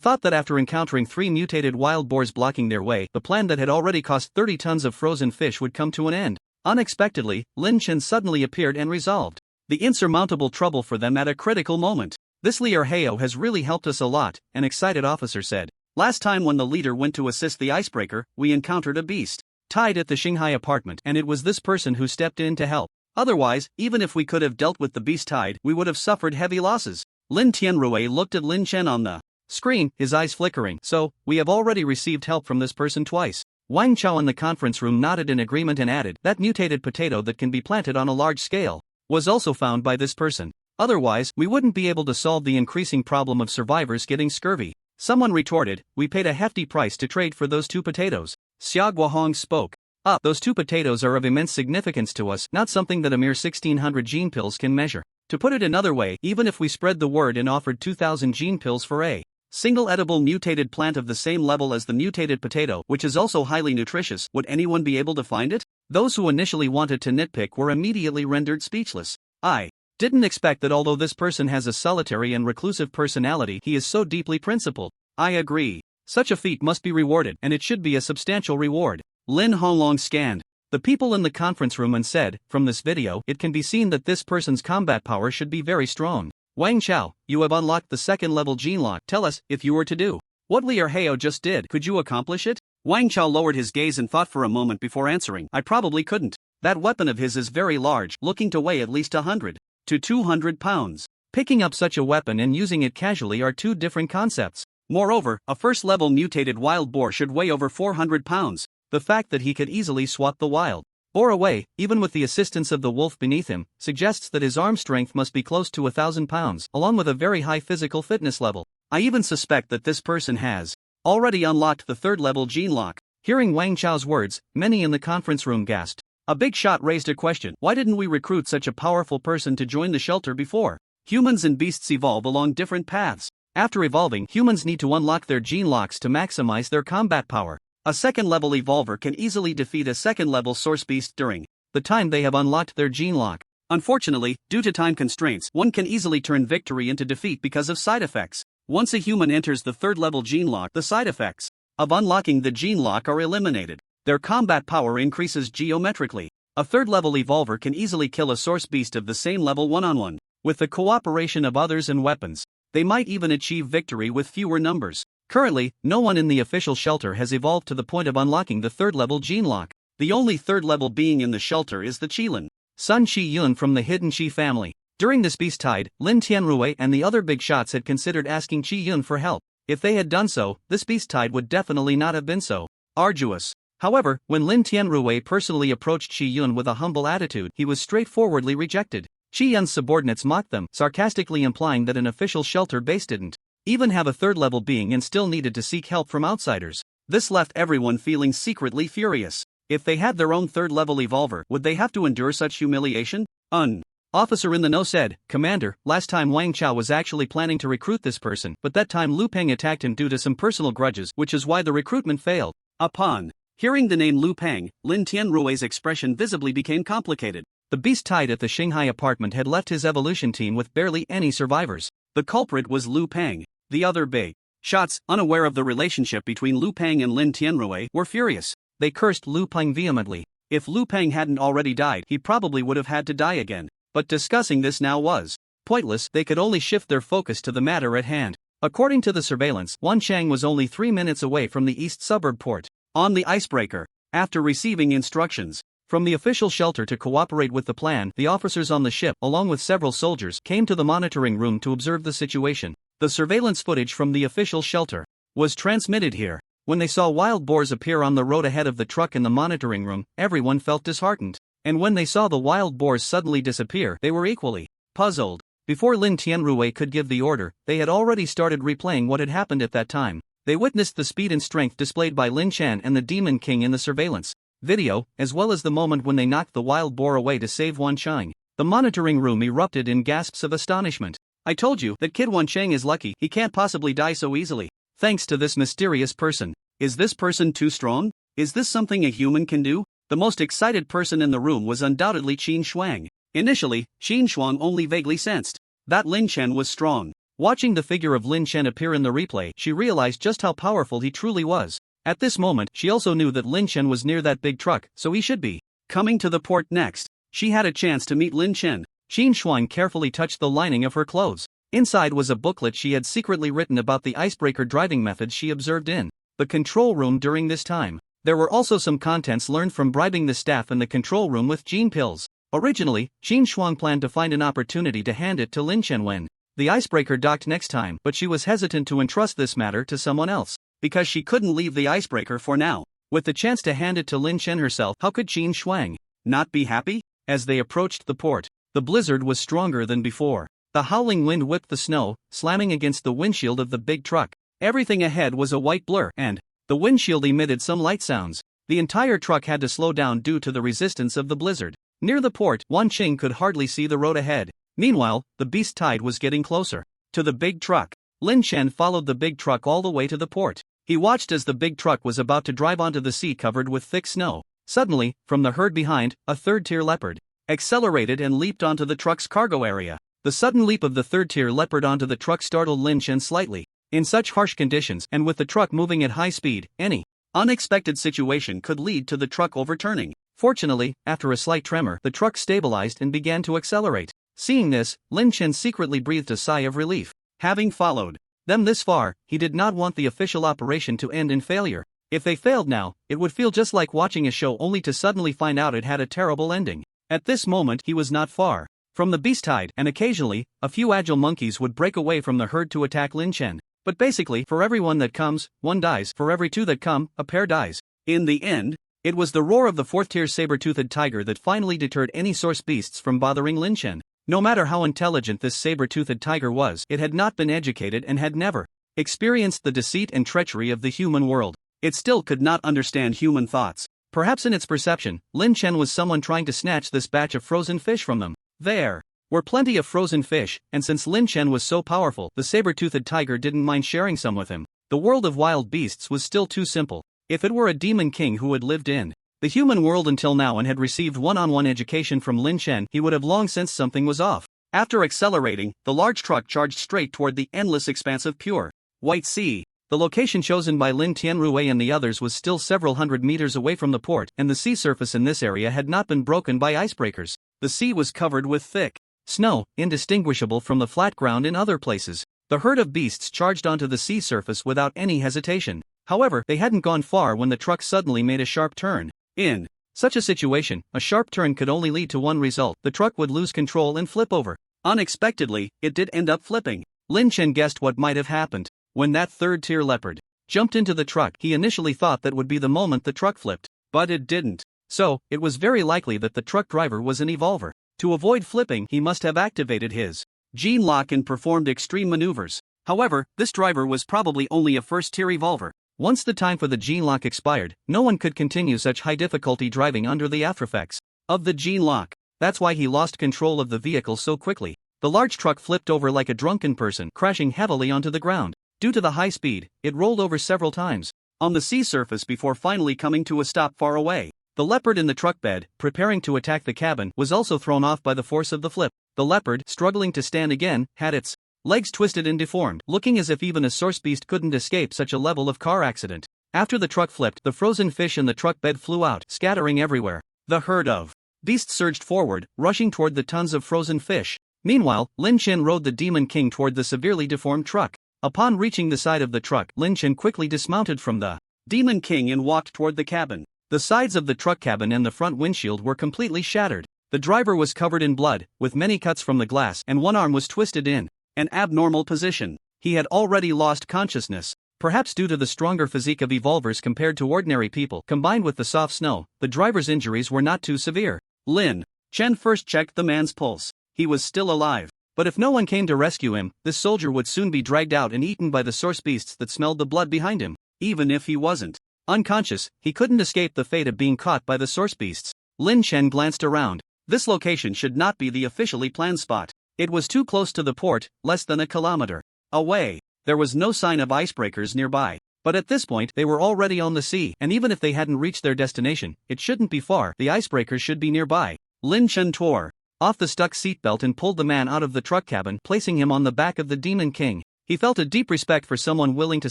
thought that after encountering 3 mutated wild boars blocking their way, the plan that had already cost 30 tons of frozen fish would come to an end. Unexpectedly, Lin Chen suddenly appeared and resolved the insurmountable trouble for them at a critical moment. "This Li or Heo has really helped us a lot," an excited officer said. "Last time when the leader went to assist the icebreaker, we encountered a beast tied at the Shanghai apartment, and it was this person who stepped in to help. Otherwise, even if we could have dealt with the beast tied, we would have suffered heavy losses." Lin Tianrui looked at Lin Chen on the screen, his eyes flickering. "So, we have already received help from this person twice." Wang Chao in the conference room nodded in agreement and added, "That mutated potato that can be planted on a large scale was also found by this person. Otherwise, we wouldn't be able to solve the increasing problem of survivors getting scurvy." Someone retorted, "We paid a hefty price to trade for those 2 potatoes." Xia Guohong spoke up. "Those 2 potatoes are of immense significance to us, not something that a mere 1600 gene pills can measure. To put it another way, even if we spread the word and offered 2000 gene pills for a single edible mutated plant of the same level as the mutated potato, which is also highly nutritious, would anyone be able to find it?" Those who initially wanted to nitpick were immediately rendered speechless. "I didn't expect that although this person has a solitary and reclusive personality, he is so deeply principled." "I agree. Such a feat must be rewarded, and it should be a substantial reward." Lin Honglong scanned the people in the conference room and said, "From this video, it can be seen that this person's combat power should be very strong. Wang Chao, you have unlocked the 2nd level gene lock. Tell us, if you were to do what Li or Heo just did, could you accomplish it?" Wang Chao lowered his gaze and thought for a moment before answering. "I probably couldn't. That weapon of his is very large, looking to weigh at least 100 to 200 pounds. Picking up such a weapon and using it casually are 2 different concepts. Moreover, a 1st level mutated wild boar should weigh over 400 pounds. The fact that he could easily swat the wild boar away, even with the assistance of the wolf beneath him, suggests that his arm strength must be close to 1,000 pounds, along with a very high physical fitness level. I even suspect that this person has already unlocked the 3rd level gene lock." Hearing Wang Chao's words, many in the conference room gasped. A big shot raised a question: "Why didn't we recruit such a powerful person to join the shelter before?" Humans and beasts evolve along different paths. After evolving, humans need to unlock their gene locks to maximize their combat power. A 2nd level evolver can easily defeat a 2nd level source beast during the time they have unlocked their gene lock. Unfortunately, due to time constraints, one can easily turn victory into defeat because of side effects. Once a human enters the 3rd level gene lock, the side effects of unlocking the gene lock are eliminated. Their combat power increases geometrically. A 3rd level evolver can easily kill a source beast of the same level one-on-one. With the cooperation of others and weapons, they might even achieve victory with fewer numbers. Currently, no one in the official shelter has evolved to the point of unlocking the 3rd level gene lock. The only 3rd level being in the shelter is the Qilin, Sun Qi Yun from the hidden Qi family. During this beast tide, Lin Tianrui and the other big shots had considered asking Qi Yun for help. If they had done so, this beast tide would definitely not have been so arduous. However, when Lin Tianrui personally approached Qi Yun with a humble attitude, he was straightforwardly rejected. Qi Yun's subordinates mocked them, sarcastically implying that an official shelter base didn't even have a 3rd level being and still needed to seek help from outsiders. This left everyone feeling secretly furious. If they had their own 3rd level evolver, would they have to endure such humiliation? An officer in the know said, "Commander, last time Wang Chao was actually planning to recruit this person, but that time Lu Peng attacked him due to some personal grudges, which is why the recruitment failed." Upon Hearing the name Lu Peng, Lin Tianrui's expression visibly became complicated. The beast tied at the Shanghai apartment had left his evolution team with barely any survivors. The culprit was Lu Peng. The other big shots, unaware of the relationship between Lu Peng and Lin Tianrui, were furious. They cursed Lu Peng vehemently. If Lu Peng hadn't already died, he probably would have had to die again. But discussing this now was pointless. They could only shift their focus to the matter at hand. According to the surveillance, Wan Chang was only 3 minutes away from the east suburb port. On the icebreaker, after receiving instructions from the official shelter to cooperate with the plan, the officers on the ship, along with several soldiers, came to the monitoring room to observe the situation. The surveillance footage from the official shelter was transmitted here. When they saw wild boars appear on the road ahead of the truck in the monitoring room, everyone felt disheartened. And when they saw the wild boars suddenly disappear, they were equally puzzled. Before Lin Tianrui could give the order, they had already started replaying what had happened at that time. They witnessed the speed and strength displayed by Lin Chan and the Demon King in the surveillance video, as well as the moment when they knocked the wild boar away to save Wan Chang. The monitoring room erupted in gasps of astonishment. I told you that Kid Wan Chang is lucky, he can't possibly die so easily. Thanks to this mysterious person. Is this person too strong? Is this something a human can do? The most excited person in the room was undoubtedly Qin Shuang. Initially, Qin Shuang only vaguely sensed that Lin Chen was strong. Watching the figure of Lin Chen appear in the replay, she realized just how powerful he truly was. At this moment, she also knew that Lin Chen was near that big truck, so he should be coming to the port next. She had a chance to meet Lin Chen. Qin Shuang carefully touched the lining of her clothes. Inside was a booklet she had secretly written about the icebreaker driving methods she observed in the control room during this time. There were also some contents learned from bribing the staff in the control room with gene pills. Originally, Qin Shuang planned to find an opportunity to hand it to Lin Chen when the icebreaker docked next time, but she was hesitant to entrust this matter to someone else, because she couldn't leave the icebreaker for now. With the chance to hand it to Lin Chen herself, how could Qin Shuang not be happy? As they approached the port, the blizzard was stronger than before. The howling wind whipped the snow, slamming against the windshield of the big truck. Everything ahead was a white blur, and the windshield emitted some light sounds. The entire truck had to slow down due to the resistance of the blizzard. Near the port, Wan Ching could hardly see the road ahead. Meanwhile, the beast tide was getting closer to the big truck. Lin Chen followed the big truck all the way to the port. He watched as the big truck was about to drive onto the sea covered with thick snow. Suddenly, from the herd behind, a third-tier leopard accelerated and leaped onto the truck's cargo area. The sudden leap of the third-tier leopard onto the truck startled Lin Chen slightly. In such harsh conditions, and with the truck moving at high speed, any unexpected situation could lead to the truck overturning. Fortunately, after a slight tremor, the truck stabilized and began to accelerate. Seeing this, Lin Chen secretly breathed a sigh of relief. Having followed them this far, he did not want the official operation to end in failure. If they failed now, it would feel just like watching a show only to suddenly find out it had a terrible ending. At this moment, he was not far from the beast tide, and occasionally, a few agile monkeys would break away from the herd to attack Lin Chen. But basically, for every one that comes, one dies. For every two that come, a pair dies. In the end, it was the roar of the fourth-tier saber-toothed tiger that finally deterred any source beasts from bothering Lin Chen. No matter how intelligent this saber-toothed tiger was, it had not been educated and had never experienced the deceit and treachery of the human world. It still could not understand human thoughts. Perhaps in its perception, Lin Chen was someone trying to snatch this batch of frozen fish from them. There were plenty of frozen fish, and since Lin Chen was so powerful, the saber-toothed tiger didn't mind sharing some with him. The world of wild beasts was still too simple. If it were a demon king who had lived in the human world until now and had received one-on-one education from Lin Chen, he would have long sensed something was off. After accelerating, the large truck charged straight toward the endless expanse of pure white sea. The location chosen by Lin Tianrui and the others was still several hundred meters away from the port, and the sea surface in this area had not been broken by icebreakers. The sea was covered with thick snow, indistinguishable from the flat ground in other places. The herd of beasts charged onto the sea surface without any hesitation. However, they hadn't gone far when the truck suddenly made a sharp turn. In such a situation, a sharp turn could only lead to one result: the truck would lose control and flip over. Unexpectedly, it did end up flipping. Lin Chen guessed what might have happened. When that third-tier leopard jumped into the truck, he initially thought that would be the moment the truck flipped. But it didn't. So, it was very likely that the truck driver was an evolver. To avoid flipping, he must have activated his gene lock and performed extreme maneuvers. However, this driver was probably only a first-tier evolver. Once the time for the gene lock expired, no one could continue such high-difficulty driving under the aftereffects of the gene lock. That's why he lost control of the vehicle so quickly. The large truck flipped over like a drunken person, crashing heavily onto the ground. Due to the high speed, it rolled over several times. on the sea surface before finally coming to a stop far away. The leopard in the truck bed, preparing to attack the cabin, was also thrown off by the force of the flip. The leopard, struggling to stand again, had its legs twisted and deformed, looking as if even a source beast couldn't escape such a level of car accident. After the truck flipped, the frozen fish in the truck bed flew out, scattering everywhere. The herd of beasts surged forward, rushing toward the tons of frozen fish. Meanwhile, Lin Chen rode the Demon King toward the severely deformed truck. Upon reaching the side of the truck, Lin Chen quickly dismounted from the Demon King and walked toward the cabin. The sides of the truck cabin and the front windshield were completely shattered. The driver was covered in blood, with many cuts from the glass, and one arm was twisted in an abnormal position. He had already lost consciousness. Perhaps due to the stronger physique of evolvers compared to ordinary people, combined with the soft snow, the driver's injuries were not too severe. Lin Chen first checked the man's pulse. He was still alive. But if no one came to rescue him, this soldier would soon be dragged out and eaten by the source beasts that smelled the blood behind him. Even if he wasn't unconscious, he couldn't escape the fate of being caught by the source beasts. Lin Chen glanced around. This location should not be the officially planned spot. It was too close to the port, less than a kilometer away. There was no sign of icebreakers nearby. But at this point, they were already on the sea, and even if they hadn't reached their destination, it shouldn't be far. The icebreakers should be nearby. Lin Chen tore off the stuck seatbelt and pulled the man out of the truck cabin, placing him on the back of the Demon King. He felt a deep respect for someone willing to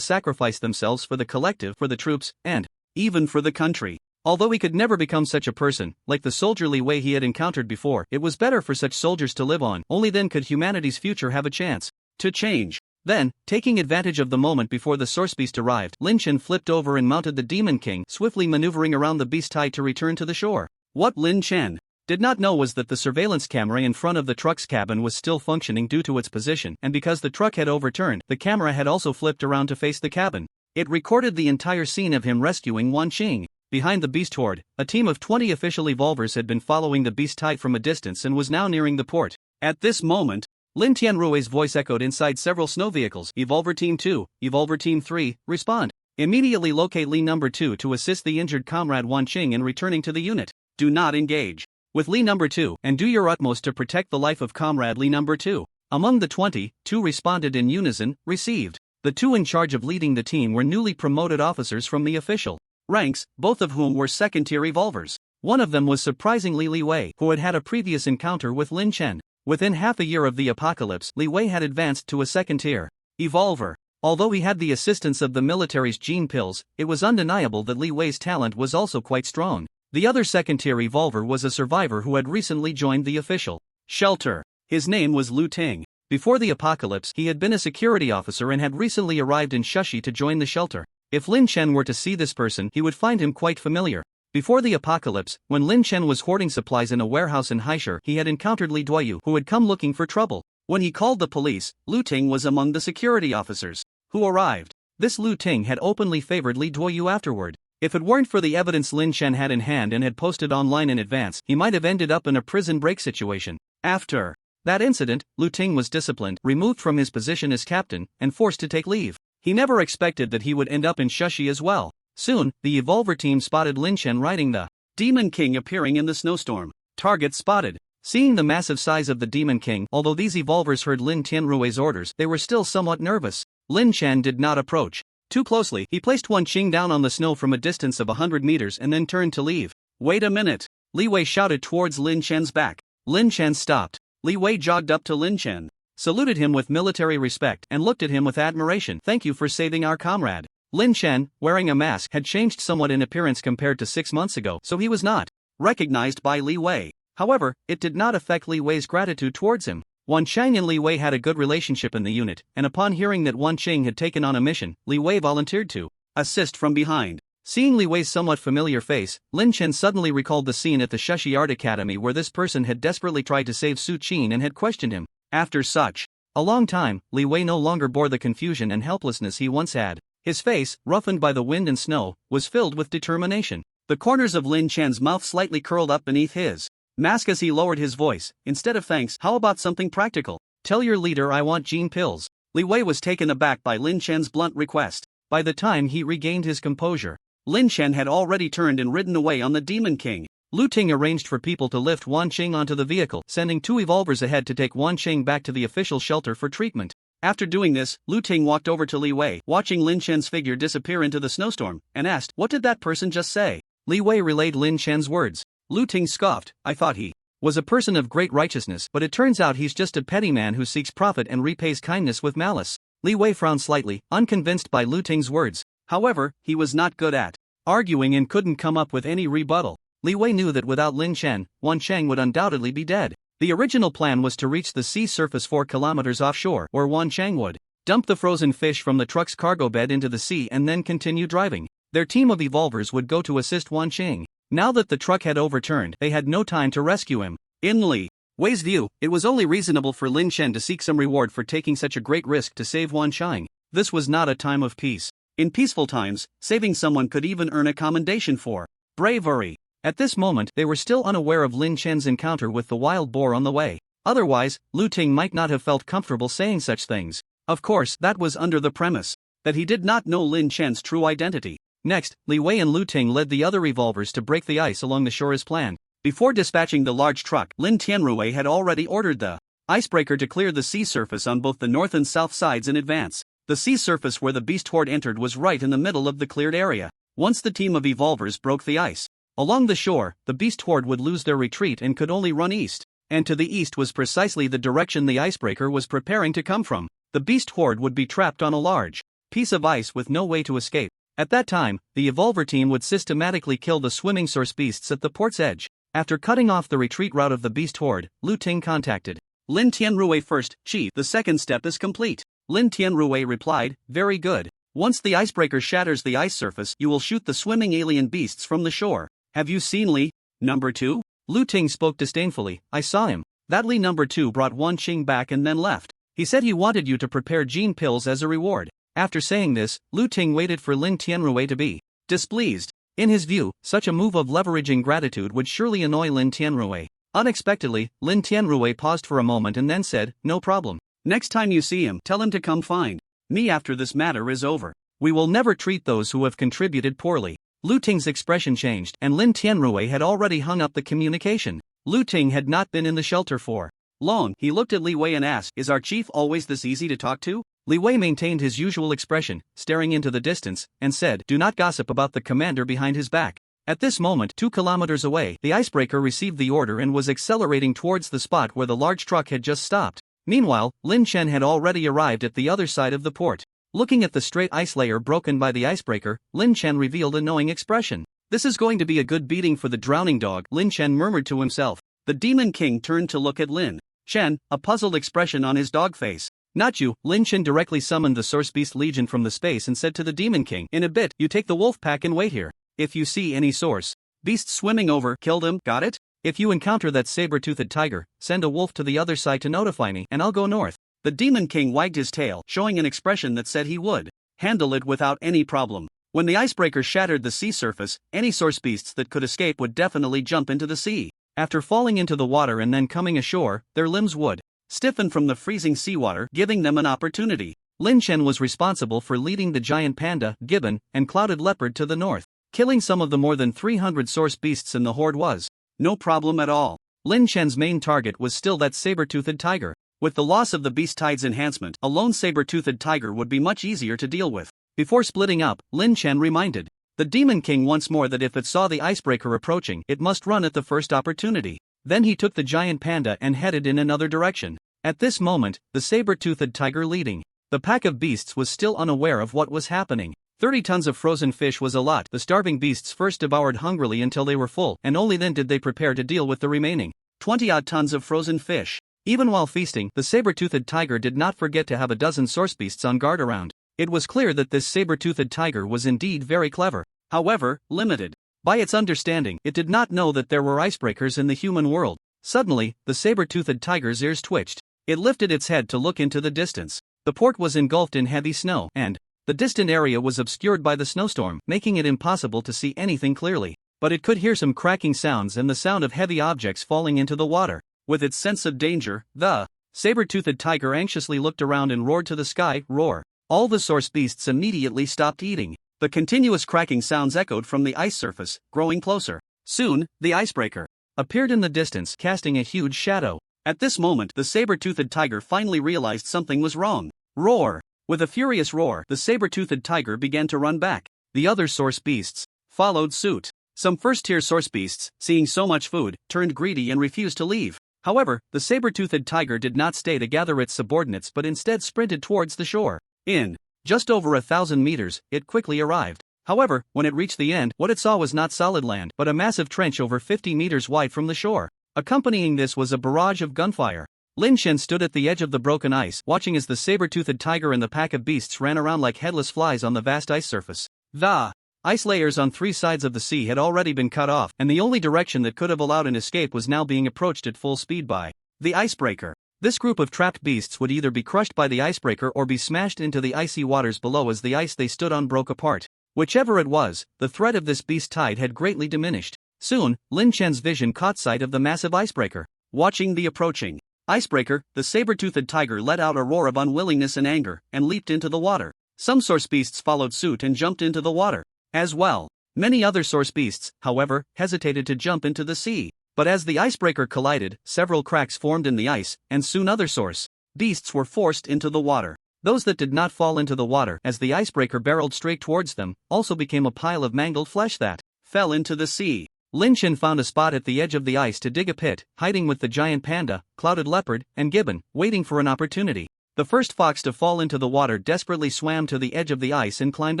sacrifice themselves for the collective, for the troops, and even for the country. Although he could never become such a person, like the soldierly way he had encountered before, it was better for such soldiers to live on. Only then could humanity's future have a chance to change. Then, taking advantage of the moment before the source beast arrived, Lin Chen flipped over and mounted the Demon King, swiftly maneuvering around the beast's height to return to the shore. What Lin Chen did not know was that the surveillance camera in front of the truck's cabin was still functioning due to its position, and because the truck had overturned, the camera had also flipped around to face the cabin. It recorded the entire scene of him rescuing Wan Qing. Behind the beast horde, a team of 20 official evolvers had been following the beast's height from a distance and was now nearing the port. At this moment, Lin Tianrui's voice echoed inside several snow vehicles. Evolver Team 2, Evolver Team 3, respond. Immediately locate Li Number 2 to assist the injured comrade Wan Qing in returning to the unit. Do not engage with Li Number 2 and do your utmost to protect the life of comrade Li Number 2. Among the 20, 2 responded in unison, received. The 2 in charge of leading the team were newly promoted officers from the official ranks, both of whom were second-tier evolvers. One of them was surprisingly Li Wei, who had had a previous encounter with Lin Chen. Within half a year of the apocalypse, Li Wei had advanced to a second-tier evolver. Although he had the assistance of the military's gene pills, it was undeniable that Li Wei's talent was also quite strong. The other second-tier evolver was a survivor who had recently joined the official shelter. His name was Lu Ting. Before the apocalypse, he had been a security officer and had recently arrived in Shushi to join the shelter. If Lin Chen were to see this person, he would find him quite familiar. Before the apocalypse, when Lin Chen was hoarding supplies in a warehouse in Haishur, he had encountered Li Duoyu, who had come looking for trouble. When he called the police, Lu Ting was among the security officers who arrived. This Lu Ting had openly favored Li Duoyu afterward. If it weren't for the evidence Lin Chen had in hand and had posted online in advance, he might have ended up in a prison break situation. After that incident, Lu Ting was disciplined, removed from his position as captain, and forced to take leave. He never expected that he would end up in Shushi as well. Soon, the evolver team spotted Lin Chen riding the Demon King appearing in the snowstorm. Target spotted. Seeing the massive size of the Demon King, although these evolvers heard Lin Tianrui's orders, they were still somewhat nervous. Lin Chen did not approach too closely. He placed Wan Qing down on the snow from a distance of 100 meters and then turned to leave. Wait a minute! Li Wei shouted towards Lin Chen's back. Lin Chen stopped. Li Wei jogged up to Lin Chen, saluted him with military respect, and looked at him with admiration. Thank you for saving our comrade. Lin Chen, wearing a mask, had changed somewhat in appearance compared to 6 months ago, so he was not recognized by Li Wei. However, it did not affect Li Wei's gratitude towards him. Wan Qing and Li Wei had a good relationship in the unit, and upon hearing that Wan Qing had taken on a mission, Li Wei volunteered to assist from behind. Seeing Li Wei's somewhat familiar face, Lin Chen suddenly recalled the scene at the Shushi Art Academy where this person had desperately tried to save Su Qin and had questioned him. After such a long time, Li Wei no longer bore the confusion and helplessness he once had. His face, roughened by the wind and snow, was filled with determination. The corners of Lin Chen's mouth slightly curled up beneath his mask as he lowered his voice. Instead of thanks, how about something practical? Tell your leader I want gene pills. Li Wei was taken aback by Lin Chen's blunt request. By the time he regained his composure, Lin Chen had already turned and ridden away on the Demon King. Lu Ting arranged for people to lift Wan Qing onto the vehicle, sending 2 evolvers ahead to take Wan Qing back to the official shelter for treatment. After doing this, Lu Ting walked over to Li Wei, watching Lin Chen's figure disappear into the snowstorm, and asked, "What did that person just say?" Li Wei relayed Lin Chen's words. Lu Ting scoffed, "I thought he was a person of great righteousness, but it turns out he's just a petty man who seeks profit and repays kindness with malice." Li Wei frowned slightly, unconvinced by Lu Ting's words. However, he was not good at arguing and couldn't come up with any rebuttal. Li Wei knew that without Lin Chen, Wan Cheng would undoubtedly be dead. The original plan was to reach the sea surface 4 kilometers offshore, where Wan Cheng would dump the frozen fish from the truck's cargo bed into the sea and then continue driving. Their team of evolvers would go to assist Wan Cheng. Now that the truck had overturned, they had no time to rescue him. In Li Wei's view, it was only reasonable for Lin Chen to seek some reward for taking such a great risk to save Wan Cheng. This was not a time of peace. In peaceful times, saving someone could even earn a commendation for bravery. At this moment, they were still unaware of Lin Chen's encounter with the wild boar on the way. Otherwise, Lu Ting might not have felt comfortable saying such things. Of course, that was under the premise that he did not know Lin Chen's true identity. Next, Li Wei and Lu Ting led the other revolvers to break the ice along the shore as planned. Before dispatching the large truck, Lin Tianrui had already ordered the icebreaker to clear the sea surface on both the north and south sides in advance. The sea surface where the beast horde entered was right in the middle of the cleared area. Once the team of evolvers broke the ice along the shore, the beast horde would lose their retreat and could only run east. And to the east was precisely the direction the icebreaker was preparing to come from. The beast horde would be trapped on a large piece of ice with no way to escape. At that time, the evolver team would systematically kill the swimming source beasts at the port's edge. After cutting off the retreat route of the beast horde, Lu Ting contacted Lin Tianrui first. "Chief, the second step is complete." Lin Tianrui replied, "Very good. Once the icebreaker shatters the ice surface, you will shoot the swimming alien beasts from the shore. Have you seen Li Number 2? Lu Ting spoke disdainfully, "I saw him. That Li Number 2 brought Wan Qing back and then left. He said he wanted you to prepare gene pills as a reward." After saying this, Lu Ting waited for Lin Tianrui to be displeased. In his view, such a move of leveraging gratitude would surely annoy Lin Tianrui. Unexpectedly, Lin Tianrui paused for a moment and then said, "No problem. Next time you see him, tell him to come find me after this matter is over. We will never treat those who have contributed poorly." Lu Ting's expression changed, and Lin Tianrui had already hung up the communication. Lu Ting had not been in the shelter for long. He looked at Li Wei and asked, "Is our chief always this easy to talk to?" Li Wei maintained his usual expression, staring into the distance, and said, "Do not gossip about the commander behind his back." At this moment, 2 kilometers away, the icebreaker received the order and was accelerating towards the spot where the large truck had just stopped. Meanwhile, Lin Chen had already arrived at the other side of the port. Looking at the straight ice layer broken by the icebreaker, Lin Chen revealed a knowing expression. "This is going to be a good beating for the drowning dog," Lin Chen murmured to himself. The Demon King turned to look at Lin Chen, a puzzled expression on his dog face. "Not you." Lin Chen directly summoned the Source Beast Legion from the space and said to the Demon King, "In a bit, you take the wolf pack and wait here. If you see any Source Beast swimming over, kill them, got it? If you encounter that saber-toothed tiger, send a wolf to the other side to notify me, and I'll go north." The Demon King wagged his tail, showing an expression that said he would handle it without any problem. When the icebreaker shattered the sea surface, any source beasts that could escape would definitely jump into the sea. After falling into the water and then coming ashore, their limbs would stiffen from the freezing seawater, giving them an opportunity. Lin Chen was responsible for leading the giant panda, gibbon, and clouded leopard to the north. Killing some of the more than 300 source beasts in the horde was no problem at all. Lin Chen's main target was still that saber-toothed tiger. With the loss of the Beast Tide's enhancement, a lone saber-toothed tiger would be much easier to deal with. Before splitting up, Lin Chen reminded the Demon King once more that if it saw the icebreaker approaching, it must run at the first opportunity. Then he took the giant panda and headed in another direction. At this moment, the saber-toothed tiger leading the pack of beasts was still unaware of what was happening. 30 tons of frozen fish was a lot. The starving beasts first devoured hungrily until they were full, and only then did they prepare to deal with the remaining 20-odd tons of frozen fish. Even while feasting, the saber-toothed tiger did not forget to have a dozen source beasts on guard around. It was clear that this saber-toothed tiger was indeed very clever. However, limited by its understanding, it did not know that there were icebreakers in the human world. Suddenly, the saber-toothed tiger's ears twitched. It lifted its head to look into the distance. The port was engulfed in heavy snow, and the distant area was obscured by the snowstorm, making it impossible to see anything clearly. But it could hear some cracking sounds and the sound of heavy objects falling into the water. With its sense of danger, the saber-toothed tiger anxiously looked around and roared to the sky, "Roar!" All the source beasts immediately stopped eating. The continuous cracking sounds echoed from the ice surface, growing closer. Soon, the icebreaker appeared in the distance, casting a huge shadow. At this moment, the saber-toothed tiger finally realized something was wrong. Roar! With a furious roar, the saber-toothed tiger began to run back. The other source beasts followed suit. Some first-tier source beasts, seeing so much food, turned greedy and refused to leave. However, the saber-toothed tiger did not stay to gather its subordinates but instead sprinted towards the shore. In just over 1,000 meters, it quickly arrived. However, when it reached the end, what it saw was not solid land but a massive trench over 50 meters wide from the shore. Accompanying this was a barrage of gunfire. Lin Chen stood at the edge of the broken ice, watching as the saber-toothed tiger and the pack of beasts ran around like headless flies on the vast ice surface. The ice layers on three sides of the sea had already been cut off, and the only direction that could have allowed an escape was now being approached at full speed by the icebreaker. This group of trapped beasts would either be crushed by the icebreaker or be smashed into the icy waters below as the ice they stood on broke apart. Whichever it was, the threat of this beast tide had greatly diminished. Soon, Lin Chen's vision caught sight of the massive icebreaker. Watching the approaching icebreaker, the saber-toothed tiger let out a roar of unwillingness and anger, and leaped into the water. Some source beasts followed suit and jumped into the water as well. Many other source beasts, however, hesitated to jump into the sea. But as the icebreaker collided, several cracks formed in the ice, and soon other source beasts were forced into the water. Those that did not fall into the water as the icebreaker barreled straight towards them, also became a pile of mangled flesh that fell into the sea. Lin Chen found a spot at the edge of the ice to dig a pit, hiding with the giant panda, clouded leopard, and gibbon, waiting for an opportunity. The first fox to fall into the water desperately swam to the edge of the ice and climbed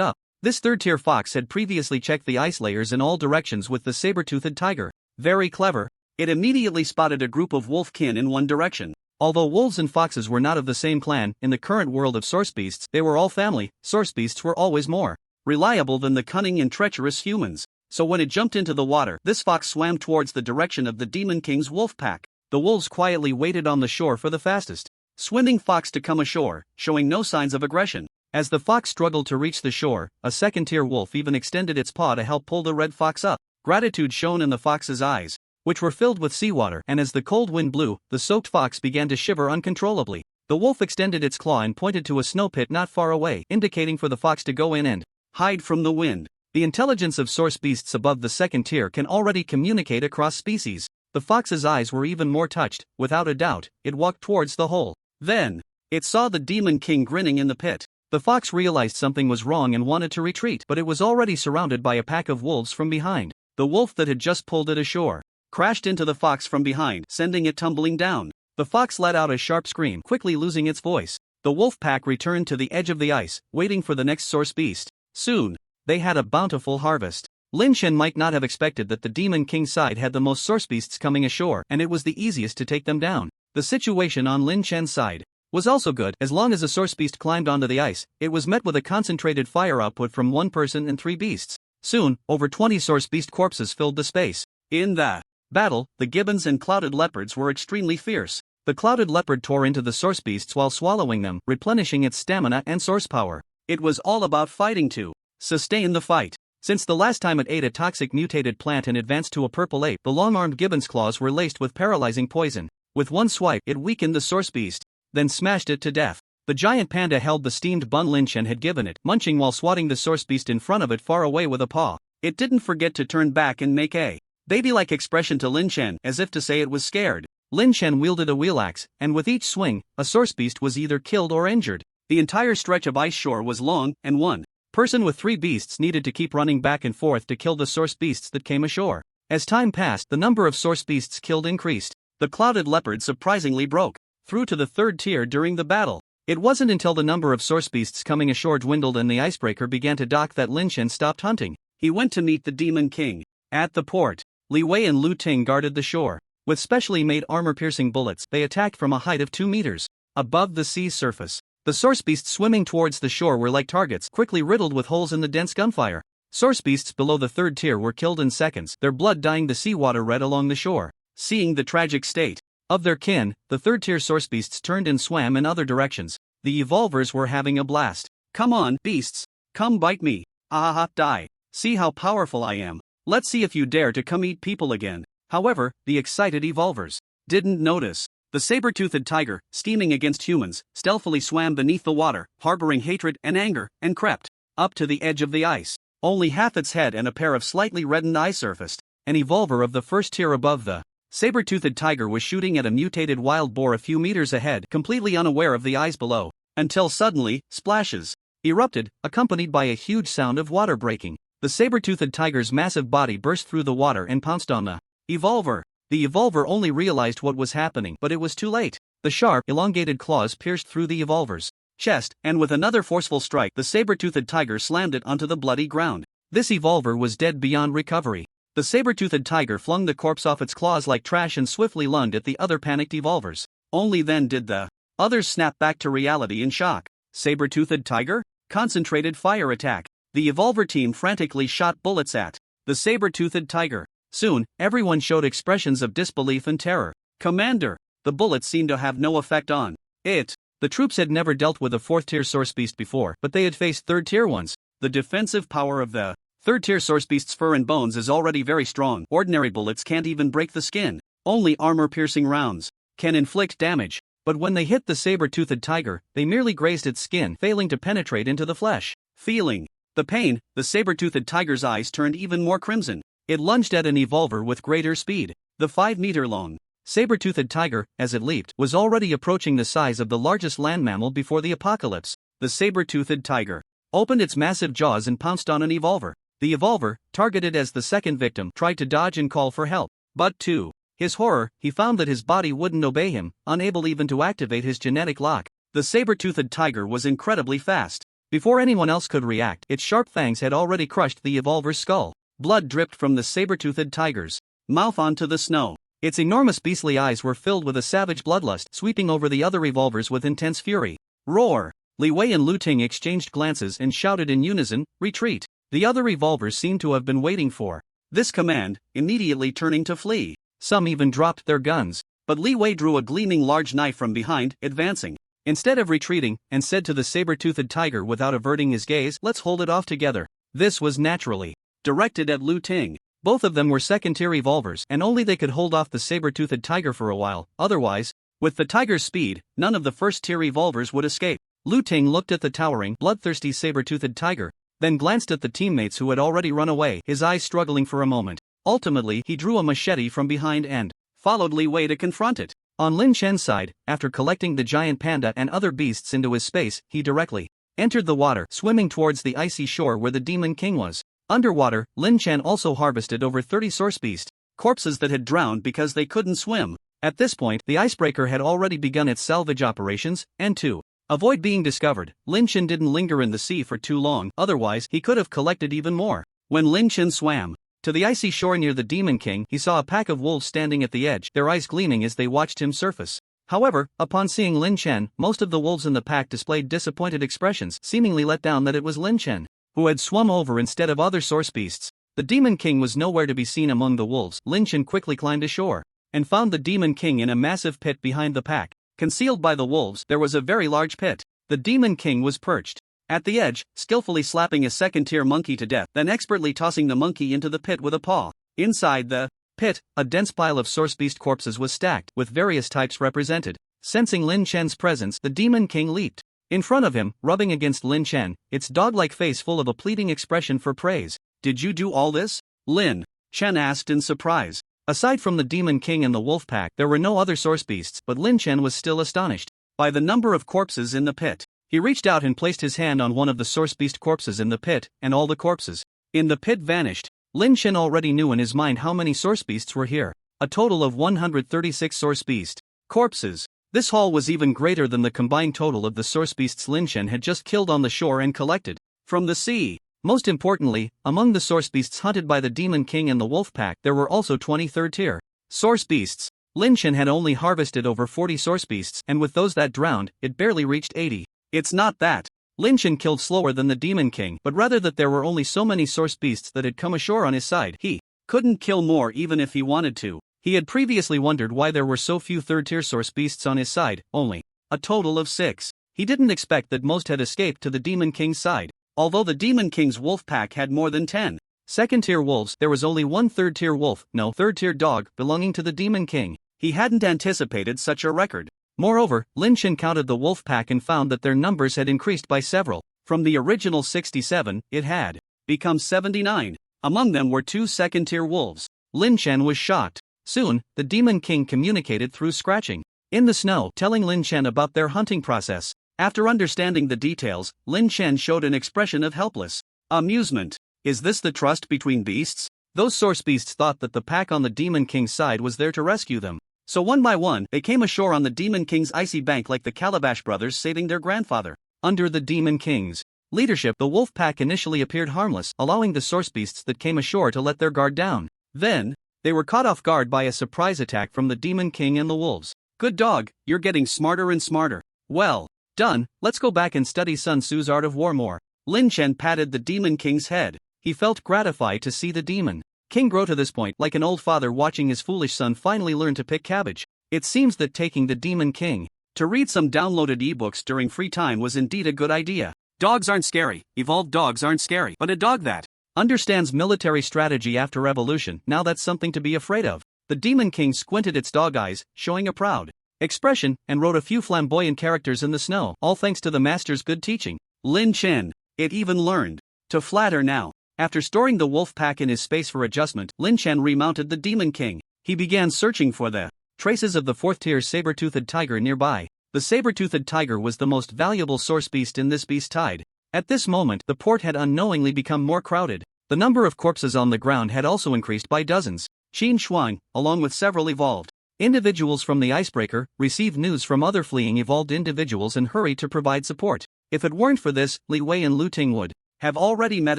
up. This third-tier fox had previously checked the ice layers in all directions with the saber-toothed tiger. Very clever. It immediately spotted a group of wolf kin in one direction. Although wolves and foxes were not of the same clan, in the current world of source beasts, they were all family. Source beasts were always more reliable than the cunning and treacherous humans. So when it jumped into the water, this fox swam towards the direction of the Demon King's wolf pack. The wolves quietly waited on the shore for the fastest swimming fox to come ashore, showing no signs of aggression. As the fox struggled to reach the shore, a second-tier wolf even extended its paw to help pull the red fox up. Gratitude shone in the fox's eyes, which were filled with seawater, and as the cold wind blew, the soaked fox began to shiver uncontrollably. The wolf extended its claw and pointed to a snow pit not far away, indicating for the fox to go in and hide from the wind. The intelligence of source beasts above the second tier can already communicate across species. The fox's eyes were even more touched. Without a doubt, it walked towards the hole. Then, it saw the Demon King grinning in the pit. The fox realized something was wrong and wanted to retreat, but it was already surrounded by a pack of wolves from behind. The wolf that had just pulled it ashore crashed into the fox from behind, sending it tumbling down. The fox let out a sharp scream, quickly losing its voice. The wolf pack returned to the edge of the ice, waiting for the next source beast. Soon, they had a bountiful harvest. Lin Chen might not have expected that the Demon King's side had the most source beasts coming ashore, and it was the easiest to take them down. The situation on Lin Chen's side was also good. As long as a source beast climbed onto the ice, it was met with a concentrated fire output from one person and 3 beasts. Soon, over 20 source beast corpses filled the space. In the battle, the gibbons and clouded leopards were extremely fierce. The clouded leopard tore into the source beasts while swallowing them, replenishing its stamina and source power. It was all about fighting to sustain the fight. Since the last time it ate a toxic mutated plant and advanced to a purple ape, the long-armed gibbon's claws were laced with paralyzing poison. With one swipe, it weakened the source beast, then smashed it to death. The giant panda held the steamed bun Lin Chen had given it, munching while swatting the source beast in front of it far away with a paw. It didn't forget to turn back and make a baby-like expression to Lin Chen, as if to say it was scared. Lin Chen wielded a wheel axe, and with each swing, a source beast was either killed or injured. The entire stretch of ice shore was long, and one person with 3 beasts needed to keep running back and forth to kill the source beasts that came ashore. As time passed, the number of source beasts killed increased. The clouded leopard surprisingly broke through to the 3rd tier during the battle. It wasn't until the number of source beasts coming ashore dwindled and the icebreaker began to dock that Lin Chen stopped hunting. He went to meet the Demon King. At the port, Li Wei and Lu Ting guarded the shore. With specially made armor-piercing bullets, they attacked from a height of 2 meters above the sea's surface. The source beasts swimming towards the shore were like targets, quickly riddled with holes in the dense gunfire. Source beasts below the 3rd tier were killed in seconds, their blood dyeing the seawater red along the shore. Seeing the tragic state of their kin, the 3rd tier source beasts turned and swam in other directions. The evolvers were having a blast. Come on, beasts. Come bite me. Ahaha, die. See how powerful I am. Let's see if you dare to come eat people again. However, the excited evolvers didn't notice. The saber-toothed tiger, steaming against humans, stealthily swam beneath the water, harboring hatred and anger, and crept up to the edge of the ice. Only half its head and a pair of slightly reddened eyes surfaced. An evolver of the 1st tier above the saber-toothed tiger was shooting at a mutated wild boar a few meters ahead, completely unaware of the eyes below. Until suddenly, splashes erupted, accompanied by a huge sound of water breaking. The saber-toothed tiger's massive body burst through the water and pounced on the evolver. The evolver only realized what was happening, but it was too late. The sharp, elongated claws pierced through the evolver's chest, and with another forceful strike, the saber-toothed tiger slammed it onto the bloody ground. This evolver was dead beyond recovery. The saber-toothed tiger flung the corpse off its claws like trash and swiftly lunged at the other panicked evolvers. Only then did the others snap back to reality in shock. Saber-toothed tiger? Concentrated fire attack. The evolver team frantically shot bullets at the saber-toothed tiger. Soon, everyone showed expressions of disbelief and terror. Commander! The bullets seemed to have no effect on it. The troops had never dealt with a 4th-tier source beast before, but they had faced 3rd-tier ones. The defensive power of the 3rd-tier source beast's fur and bones is already very strong. Ordinary bullets can't even break the skin. Only armor-piercing rounds can inflict damage. But when they hit the saber-toothed tiger, they merely grazed its skin, failing to penetrate into the flesh. Feeling the pain, the saber-toothed tiger's eyes turned even more crimson. It lunged at an evolver with greater speed. The 5-meter-long saber-toothed tiger, as it leaped, was already approaching the size of the largest land mammal before the apocalypse. The saber-toothed tiger opened its massive jaws and pounced on an evolver. The evolver, targeted as the second victim, tried to dodge and call for help. But to his horror, he found that his body wouldn't obey him, unable even to activate his genetic lock. The saber-toothed tiger was incredibly fast. Before anyone else could react, its sharp fangs had already crushed the evolver's skull. Blood dripped from the saber-toothed tiger's mouth onto the snow. Its enormous beastly eyes were filled with a savage bloodlust, sweeping over the other evolvers with intense fury. Roar! Li Wei and Lu Ting exchanged glances and shouted in unison, "Retreat!" The other evolvers seemed to have been waiting for this command, immediately turning to flee. Some even dropped their guns. But Li Wei drew a gleaming large knife from behind, advancing instead of retreating, and said to the saber-toothed tiger without averting his gaze, "Let's hold it off together." This was naturally directed at Lu Ting. Both of them were 2nd-tier evolvers, and only they could hold off the saber-toothed tiger for a while. Otherwise, with the tiger's speed, none of the 1st-tier evolvers would escape. Lu Ting looked at the towering, bloodthirsty saber-toothed tiger, then glanced at the teammates who had already run away, his eyes struggling for a moment. Ultimately, he drew a machete from behind and followed Li Wei to confront it. On Lin Chen's side, after collecting the giant panda and other beasts into his space, he directly entered the water, swimming towards the icy shore where the Demon King was. Underwater, Lin Chen also harvested over 30 source beast corpses that had drowned because they couldn't swim. At this point, the icebreaker had already begun its salvage operations, and to avoid being discovered, Lin Chen didn't linger in the sea for too long, otherwise he could have collected even more. When Lin Chen swam to the icy shore near the Demon King, he saw a pack of wolves standing at the edge, their eyes gleaming as they watched him surface. However, upon seeing Lin Chen, most of the wolves in the pack displayed disappointed expressions, seemingly let down that it was Lin Chen who had swum over instead of other source beasts. The Demon King was nowhere to be seen among the wolves. Lin Chen quickly climbed ashore and found the Demon King in a massive pit behind the pack. Concealed by the wolves, there was a very large pit. The Demon King was perched at the edge, skillfully slapping a 2nd-tier monkey to death, then expertly tossing the monkey into the pit with a paw. Inside the pit, a dense pile of source beast corpses was stacked, with various types represented. Sensing Lin Chen's presence, the Demon King leaped in front of him, rubbing against Lin Chen, its dog-like face full of a pleading expression for praise. "Did you do all this?" Lin Chen asked in surprise. Aside from the Demon King and the wolf pack, there were no other source beasts, but Lin Chen was still astonished by the number of corpses in the pit. He reached out and placed his hand on one of the source beast corpses in the pit, and all the corpses in the pit vanished. Lin Chen already knew in his mind how many source beasts were here. A total of 136 source beast corpses. This haul was even greater than the combined total of the source beasts Lin Chen had just killed on the shore and collected from the sea. Most importantly, among the source beasts hunted by the Demon King and the wolf pack, there were also 20 3rd-tier source beasts. Lin Chen had only harvested over 40 source beasts, and with those that drowned, it barely reached 80. It's not that Lin Chen killed slower than the Demon King, but rather that there were only so many source beasts that had come ashore on his side. He couldn't kill more even if he wanted to. He had previously wondered why there were so few 3rd-tier source beasts on his side, only a total of 6. He didn't expect that most had escaped to the Demon King's side. Although the Demon King's wolf pack had more than 10 2nd-tier wolves, there was only one 3rd-tier wolf, no 3rd-tier dog, belonging to the Demon King. He hadn't anticipated such a record. Moreover, Lin Chen counted the wolf pack and found that their numbers had increased by several. From the original 67, it had become 79. Among them were 2 2nd-tier wolves. Lin Chen was shocked. Soon, the Demon King communicated through scratching in the snow, telling Lin Chen about their hunting process. After understanding the details, Lin Chen showed an expression of helpless amusement. Is this the trust between beasts? Those source beasts thought that the pack on the Demon King's side was there to rescue them. So one by one, they came ashore on the Demon King's icy bank like the Calabash brothers saving their grandfather. Under the Demon King's leadership, the wolf pack initially appeared harmless, allowing the source beasts that came ashore to let their guard down. Then, they were caught off guard by a surprise attack from the Demon King and the wolves. Good dog, you're getting smarter and smarter. Well done, let's go back and study Sun Tzu's art of war more. Lin Chen patted the Demon King's head. He felt gratified to see the Demon King grow to this point, like an old father watching his foolish son finally learn to pick cabbage. It seems that taking the Demon King to read some downloaded ebooks during free time was indeed a good idea. Dogs aren't scary, evolved dogs aren't scary, but a dog that understands military strategy after evolution, now that's something to be afraid of. The Demon King squinted its dog eyes, showing a proud expression, and wrote a few flamboyant characters in the snow, all thanks to the master's good teaching. Lin Chen, it even learned to flatter now. After storing the wolf pack in his space for adjustment, Lin Chen remounted the Demon King. He began searching for the traces of the 4th-tier saber-toothed tiger nearby. The saber-toothed tiger was the most valuable source beast in this beast tide. At this moment, the port had unknowingly become more crowded. The number of corpses on the ground had also increased by dozens. Qin Shuang, along with several evolved individuals from the icebreaker, received news from other fleeing evolved individuals and hurried to provide support. If it weren't for this, Li Wei and Lu Ting would have already met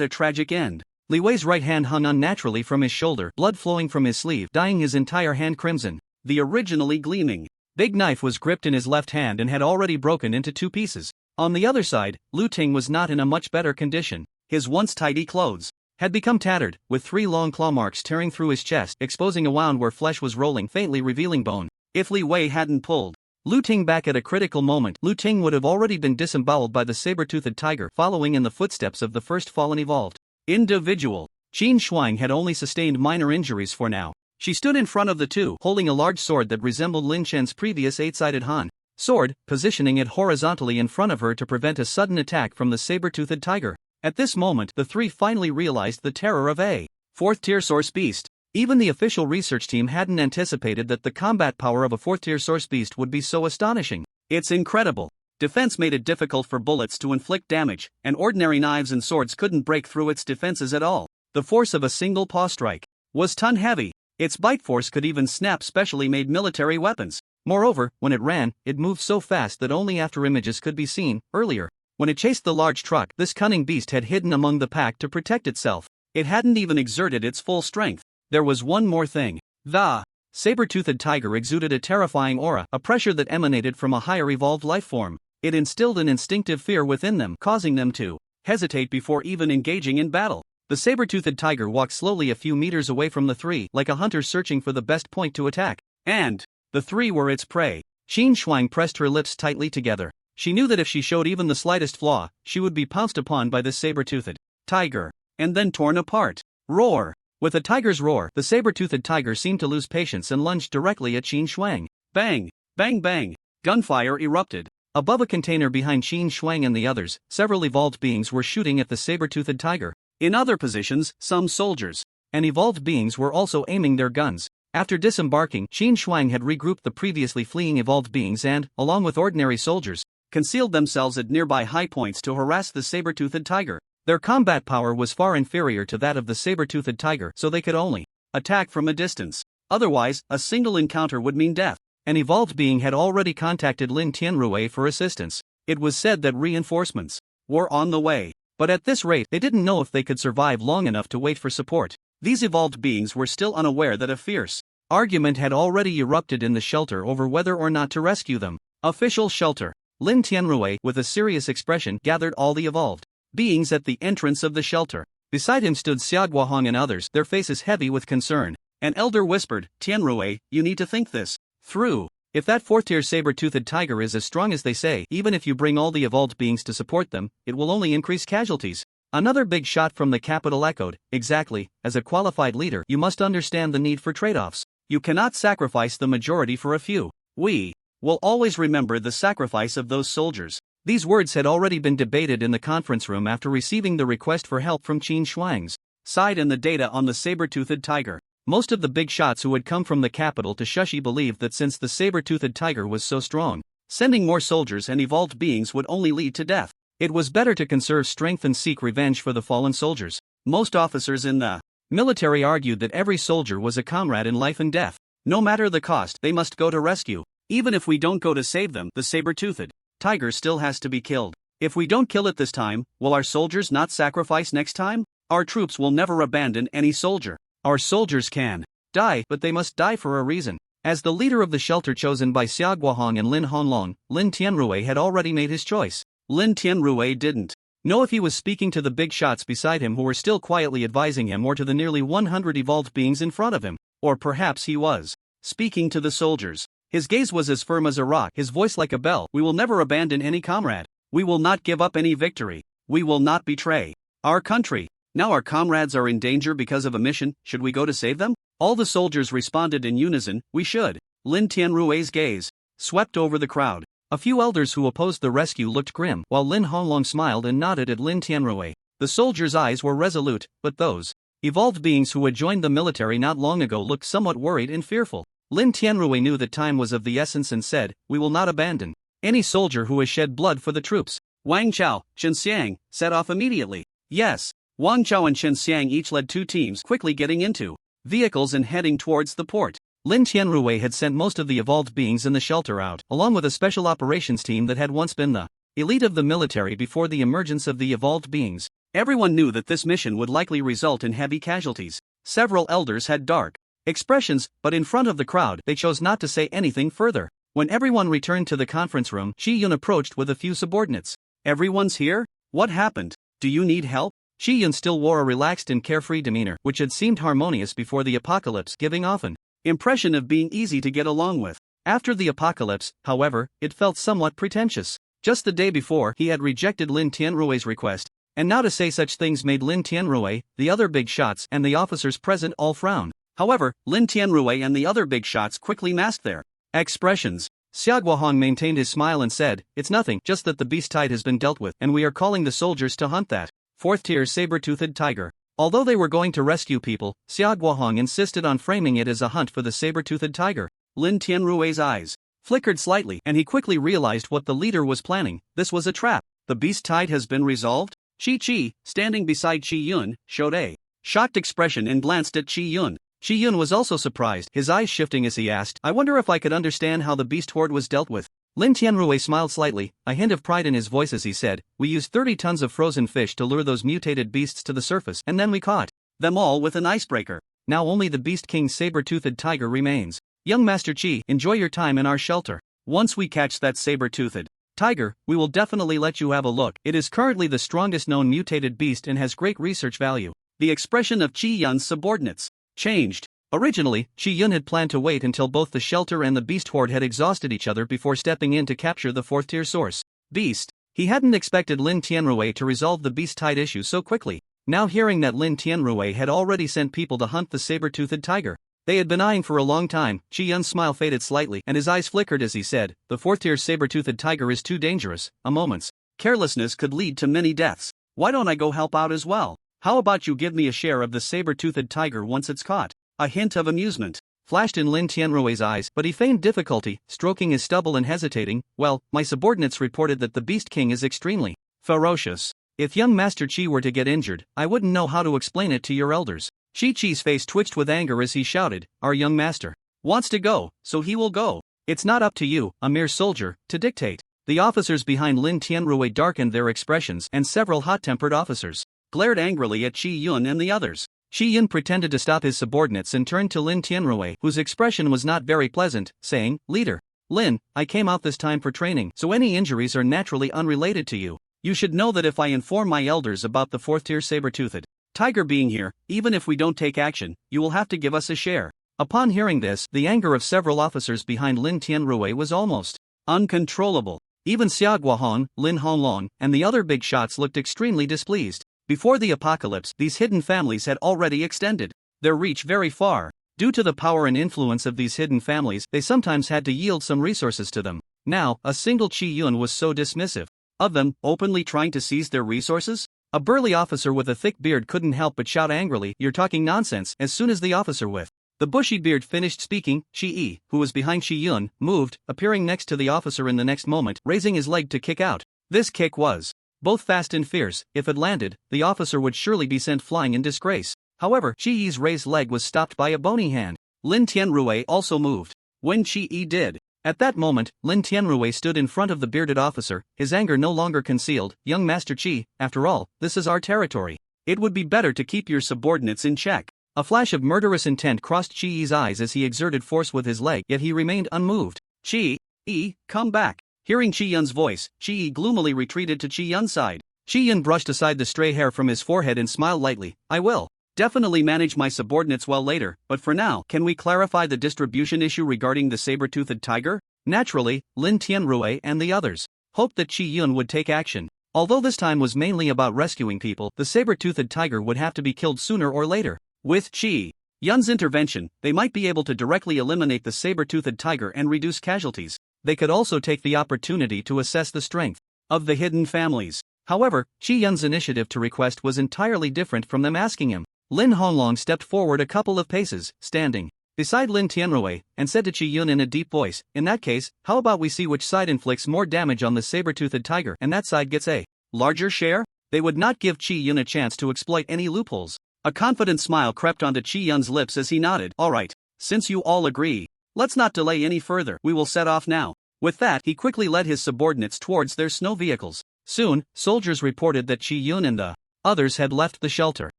a tragic end. Li Wei's right hand hung unnaturally from his shoulder, blood flowing from his sleeve, dyeing his entire hand crimson. The originally gleaming big knife was gripped in his left hand and had already broken into 2 pieces. On the other side, Lu Ting was not in a much better condition. His once tidy clothes had become tattered, with 3 long claw marks tearing through his chest, exposing a wound where flesh was rolling, faintly revealing bone. If Li Wei hadn't pulled Lu Ting back at a critical moment, Lu Ting would have already been disemboweled by the saber-toothed tiger, following in the footsteps of the first fallen evolved individual. Qin Shuang had only sustained minor injuries for now. She stood in front of the two, holding a large sword that resembled Lin Chen's previous 8-sided Han sword, positioning it horizontally in front of her to prevent a sudden attack from the saber-toothed tiger. At this moment, the 3 finally realized the terror of a 4th-tier source beast. Even the official research team hadn't anticipated that the combat power of a 4th-tier source beast would be so astonishing. It's incredible. Defense made it difficult for bullets to inflict damage, and ordinary knives and swords couldn't break through its defenses at all. The force of a single paw strike was ton-heavy. Its bite force could even snap specially made military weapons. Moreover, when it ran, it moved so fast that only after images could be seen. Earlier, when it chased the large truck, this cunning beast had hidden among the pack to protect itself. It hadn't even exerted its full strength. There was one more thing. The saber-toothed tiger exuded a terrifying aura, a pressure that emanated from a higher evolved life form. It instilled an instinctive fear within them, causing them to hesitate before even engaging in battle. The saber-toothed tiger walked slowly a few meters away from the 3, like a hunter searching for the best point to attack. And the 3 were its prey. Qin Shuang pressed her lips tightly together. She knew that if she showed even the slightest flaw, she would be pounced upon by this saber-toothed tiger, and then torn apart. Roar! With a tiger's roar, the saber-toothed tiger seemed to lose patience and lunged directly at Qin Shuang. Bang! Bang bang! Gunfire erupted. Above a container behind Qin Shuang and the others, several evolved beings were shooting at the saber-toothed tiger. In other positions, some soldiers and evolved beings were also aiming their guns. After disembarking, Qin Shuang had regrouped the previously fleeing evolved beings and, along with ordinary soldiers, concealed themselves at nearby high points to harass the saber-toothed tiger. Their combat power was far inferior to that of the saber-toothed tiger, so they could only attack from a distance. Otherwise, a single encounter would mean death. An evolved being had already contacted Lin Tianrui for assistance. It was said that reinforcements were on the way, but at this rate they didn't know if they could survive long enough to wait for support. These evolved beings were still unaware that a fierce argument had already erupted in the shelter over whether or not to rescue them. Official shelter. Lin Tianrui, with a serious expression, gathered all the evolved beings at the entrance of the shelter. Beside him stood Xia Guohong and others, their faces heavy with concern. An elder whispered, "Tianrui, you need to think this through. If that 4th-tier saber-toothed tiger is as strong as they say, even if you bring all the evolved beings to support them, it will only increase casualties." Another big shot from the capital echoed, "Exactly, as a qualified leader, you must understand the need for trade-offs. You cannot sacrifice the majority for a few. We will always remember the sacrifice of those soldiers." These words had already been debated in the conference room after receiving the request for help from Qin Shuang's side and the data on the saber-toothed tiger. Most of the big shots who had come from the capital to Shushi believed that since the saber-toothed tiger was so strong, Sending more soldiers and evolved beings would only lead to death. It was better to conserve strength and seek revenge for the fallen soldiers. Most officers in the military argued that every soldier was a comrade in life and death. No matter the cost, they must go to rescue. Even if we don't go to save them, the saber-toothed tiger still has to be killed. If we don't kill it this time, will our soldiers not sacrifice next time? Our troops will never abandon any soldier. Our soldiers can die, but they must die for a reason. As the leader of the shelter chosen by Xia Guohong and Lin Honglong, Lin Tianrui had already made his choice. Lin Tianrui didn't know if he was speaking to the big shots beside him who were still quietly advising him, or to the nearly 100 evolved beings in front of him. Or perhaps he was speaking to the soldiers. His gaze was as firm as a rock, his voice like a bell. We will never abandon any comrade. We will not give up any victory. We will not betray our country. Now our comrades are in danger because of a mission. Should we go to save them? All the soldiers responded in unison, we should. Lin Tianrui's gaze swept over the crowd. A few elders who opposed the rescue looked grim, while Lin Honglong smiled and nodded at Lin Tianrui. The soldiers' eyes were resolute, but those evolved beings who had joined the military not long ago looked somewhat worried and fearful. Lin Tianrui knew that time was of the essence and said, we will not abandon any soldier who has shed blood for the troops. Wang Chao, Chen Xiang, set off immediately. Yes. Wang Chao and Chen Xiang each led two teams, quickly getting into vehicles and heading towards the port. Lin Tianrui had sent most of the evolved beings in the shelter out, along with a special operations team that had once been the elite of the military before the emergence of the evolved beings. Everyone knew that this mission would likely result in heavy casualties. Several elders had dark expressions, but in front of the crowd, they chose not to say anything further. When everyone returned to the conference room, Qi Yun approached with a few subordinates. Everyone's here? What happened? Do you need help? Qi Yun still wore a relaxed and carefree demeanor, which had seemed harmonious before the apocalypse, giving off an impression of being easy to get along with. After the apocalypse, however, it felt somewhat pretentious. Just the day before, he had rejected Lin Tianrui's request, and now to say such things made Lin Tianrui, the other big shots, and the officers present all frown. However, Lin Tianrui and the other big shots quickly masked their expressions. Xia Guohong maintained his smile and said, it's nothing, just that the beast tide has been dealt with, and we are calling the soldiers to hunt that fourth-tier saber-toothed tiger. Although they were going to rescue people, Xia Guohong insisted on framing it as a hunt for the saber-toothed tiger. Lin Tianrui's eyes flickered slightly, and he quickly realized what the leader was planning. This was a trap. The beast tide has been resolved? Chi, standing beside Qi Yun, showed a shocked expression and glanced at Qi Yun. Qi Yun was also surprised, his eyes shifting as he asked, I wonder if I could understand how the beast horde was dealt with. Lin Tianrui smiled slightly, a hint of pride in his voice as he said, we used 30 tons of frozen fish to lure those mutated beasts to the surface, and then we caught them all with an icebreaker. Now only the Beast King saber-toothed tiger remains. Young Master Qi, enjoy your time in our shelter. Once we catch that saber-toothed tiger, we will definitely let you have a look. It is currently the strongest known mutated beast and has great research value. The expression of Qi Yun's subordinates changed. Originally, Qi Yun had planned to wait until both the shelter and the beast horde had exhausted each other before stepping in to capture the fourth-tier source beast. He hadn't expected Lin Tianrui to resolve the beast tide issue so quickly. Now hearing that Lin Tianrui had already sent people to hunt the saber-toothed tiger they had been eyeing for a long time, Qi Yun's smile faded slightly and his eyes flickered as he said, the fourth-tier saber-toothed tiger is too dangerous. A moment's carelessness could lead to many deaths. Why don't I go help out as well? How about you give me a share of the saber-toothed tiger once it's caught? A hint of amusement flashed in Lin Tianrui's eyes, but he feigned difficulty, stroking his stubble and hesitating. Well, my subordinates reported that the Beast King is extremely ferocious. If young Master Qi were to get injured, I wouldn't know how to explain it to your elders. Qi's face twitched with anger as he shouted, our young master wants to go, so he will go. It's not up to you, a mere soldier, to dictate. The officers behind Lin Tianrui darkened their expressions, and several hot-tempered officers glared angrily at Qi Yun and the others. Qi Yun pretended to stop his subordinates and turned to Lin Tianrui, whose expression was not very pleasant, saying, Leader, Lin, I came out this time for training, so any injuries are naturally unrelated to you. You should know that if I inform my elders about the fourth-tier saber-toothed tiger being here, even if we don't take action, you will have to give us a share. Upon hearing this, the anger of several officers behind Lin Tianrui was almost uncontrollable. Even Xia Guohong, Lin Honglong, and the other big shots looked extremely displeased. Before the apocalypse, these hidden families had already extended their reach very far. Due to the power and influence of these hidden families, they sometimes had to yield some resources to them. Now, a single Qi Yun was so dismissive of them, openly trying to seize their resources? A burly officer with a thick beard couldn't help but shout angrily, you're talking nonsense. As soon as the officer with The bushy-beard finished speaking. Shi-e, who was behind Shi-yun, moved, appearing next to the officer in the next moment, raising his leg to kick out. This kick was both fast and fierce. If it landed, the officer would surely be sent flying in disgrace. However, Shi-e's raised leg was stopped by a bony hand. Lin Tianrui also moved. When Shi-e did, at that moment, Lin Tianrui stood in front of the bearded officer, his anger no longer concealed. Young Master Qi, after all, this is our territory. It would be better to keep your subordinates in check. A flash of murderous intent crossed Qi-e's eyes as he exerted force with his leg, yet he remained unmoved. Qi-e, come back. Hearing Qi-yun's voice, Qi-e gloomily retreated to Qi-yun's side. Qi-yun brushed aside the stray hair from his forehead and smiled lightly. I will definitely manage my subordinates well later, but for now, can we clarify the distribution issue regarding the saber-toothed tiger? Naturally, Lin Tianrui and the others hoped that Qi-yun would take action. Although this time was mainly about rescuing people, the saber-toothed tiger would have to be killed sooner or later. With Qi-yun's intervention, they might be able to directly eliminate the saber-toothed tiger and reduce casualties. They could also take the opportunity to assess the strength of the hidden families. However, Qi-yun's initiative to request was entirely different from them asking him. Lin Honglong stepped forward a couple of paces, standing beside Lin Tianrui, and said to Qi-yun in a deep voice, in that case, how about we see which side inflicts more damage on the saber-toothed tiger and that side gets a larger share? They would not give Qi-yun a chance to exploit any loopholes. A confident smile crept onto Qi-yun's lips as he nodded. Alright, since you all agree, let's not delay any further, we will set off now. With that, he quickly led his subordinates towards their snow vehicles. Soon, soldiers reported that Qi-yun and the others had left the shelter.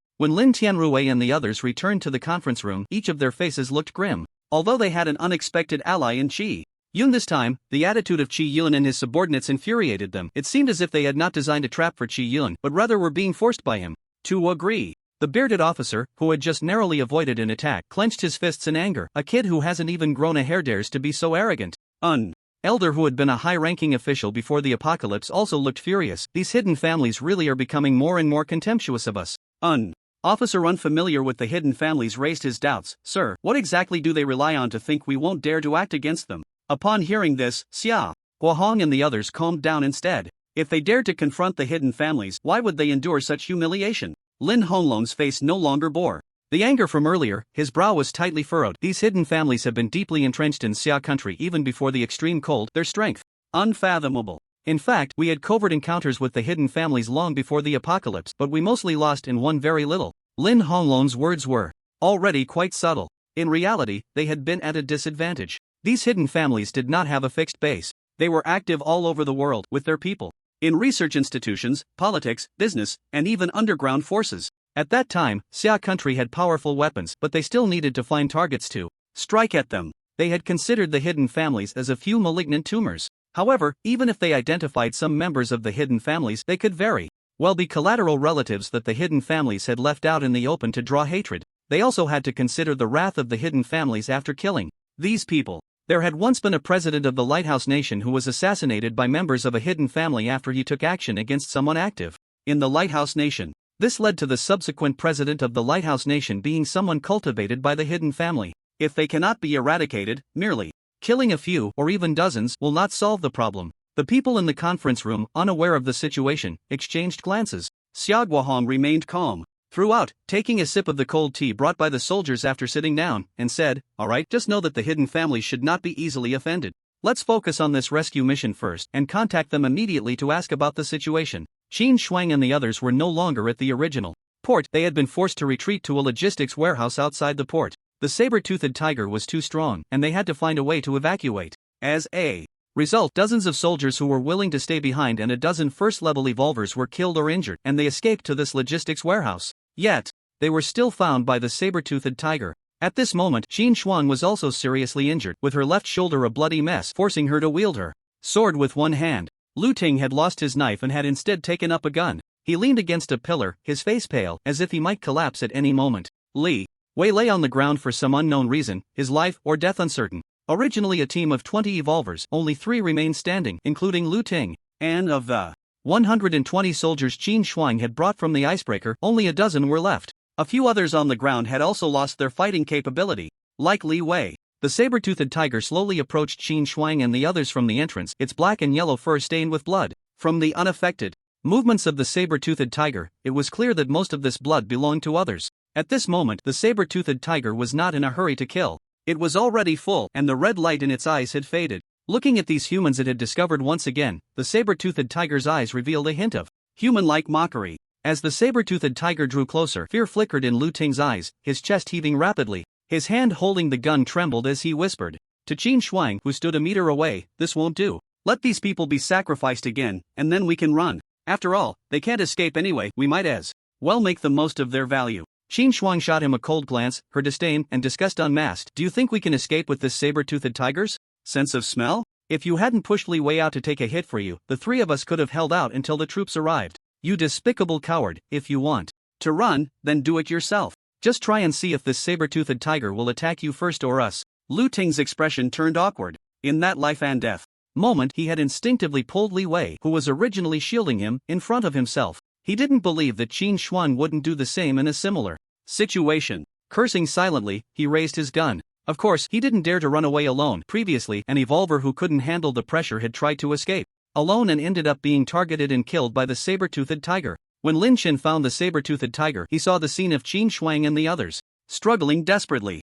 When Lin Tianrui and the others returned to the conference room, each of their faces looked grim. Although they had an unexpected ally in Qi-yun this time, the attitude of Qi-yun and his subordinates infuriated them. It seemed as if they had not designed a trap for Qi-yun, but rather were being forced by him to agree. The bearded officer, who had just narrowly avoided an attack, clenched his fists in anger. A kid who hasn't even grown a hair dares to be so arrogant. Elder, who had been a high-ranking official before the apocalypse, also looked furious. These hidden families really are becoming more and more contemptuous of us. Officer unfamiliar with the hidden families raised his doubts. Sir, what exactly do they rely on to think we won't dare to act against them? Upon hearing this, Xia Guohong and the others calmed down instead. If they dared to confront the hidden families, why would they endure such humiliation? Lin Honglong's face no longer bore the anger from earlier, his brow was tightly furrowed. These hidden families have been deeply entrenched in Xia country even before the extreme cold, their strength unfathomable. In fact, we had covert encounters with the hidden families long before the apocalypse, but we mostly lost in one very little. Lin Honglong's words were already quite subtle. In reality, they had been at a disadvantage. These hidden families did not have a fixed base. They were active all over the world, with their people in research institutions, politics, business, and even underground forces. At that time, Xia country had powerful weapons, but they still needed to find targets to strike at them. They had considered the hidden families as a few malignant tumors. However, even if they identified some members of the hidden families, they could very well be collateral relatives that the hidden families had left out in the open to draw hatred. They also had to consider the wrath of the hidden families after killing these people. There had once been a president of the Lighthouse Nation who was assassinated by members of a hidden family after he took action against someone active in the Lighthouse Nation. This led to the subsequent president of the Lighthouse Nation being someone cultivated by the hidden family. If they cannot be eradicated, merely killing a few or even dozens will not solve the problem. The people in the conference room, unaware of the situation, exchanged glances. Xia Guohong remained calm throughout, taking a sip of the cold tea brought by the soldiers after sitting down, and said, "Alright, just know that the hidden families should not be easily offended. Let's focus on this rescue mission first and contact them immediately to ask about the situation." Qin Shuang and the others were no longer at the original port. They had been forced to retreat to a logistics warehouse outside the port. The saber-toothed tiger was too strong, and they had to find a way to evacuate. As a result, dozens of soldiers who were willing to stay behind and a dozen first-level evolvers were killed or injured, and they escaped to this logistics warehouse. Yet, they were still found by the saber-toothed tiger. At this moment, Qin Shuang was also seriously injured, with her left shoulder a bloody mess, forcing her to wield her sword with one hand. Lu Ting had lost his knife and had instead taken up a gun. He leaned against a pillar, his face pale, as if he might collapse at any moment. Li Wei lay on the ground for some unknown reason, his life or death uncertain. Originally a team of 20 evolvers, only 3 remained standing, including Lu Ting. And of the 120 soldiers Qin Shuang had brought from the icebreaker, only a dozen were left. A few others on the ground had also lost their fighting capability. Like Li Wei, the saber-toothed tiger slowly approached Qin Shuang and the others from the entrance, its black and yellow fur stained with blood. From the unaffected movements of the saber-toothed tiger, it was clear that most of this blood belonged to others. At this moment, the saber-toothed tiger was not in a hurry to kill. It was already full, and the red light in its eyes had faded. Looking at these humans it had discovered once again, the saber-toothed tiger's eyes revealed a hint of human-like mockery. As the saber-toothed tiger drew closer, fear flickered in Lu Ting's eyes, his chest heaving rapidly. His hand holding the gun trembled as he whispered to Qin Shuang, who stood a meter away, "This won't do. Let these people be sacrificed again, and then we can run. After all, they can't escape anyway, we might as well make the most of their value." Qin Shuang shot him a cold glance, her disdain and disgust unmasked. "Do you think we can escape with this saber-toothed tiger's sense of smell? If you hadn't pushed Li Wei out to take a hit for you, the three of us could have held out until the troops arrived. You despicable coward, if you want to run, then do it yourself. Just try and see if this saber-toothed tiger will attack you first or us." Lu Ting's expression turned awkward. In that life and death moment he had instinctively pulled Li Wei, who was originally shielding him, in front of himself. He didn't believe that Qin Shuang wouldn't do the same in a similar situation. Cursing silently, he raised his gun. Of course, he didn't dare to run away alone. Previously, an evolver who couldn't handle the pressure had tried to escape alone and ended up being targeted and killed by the saber-toothed tiger. When Lin Chen found the saber-toothed tiger, he saw the scene of Qin Shuang and the others struggling desperately.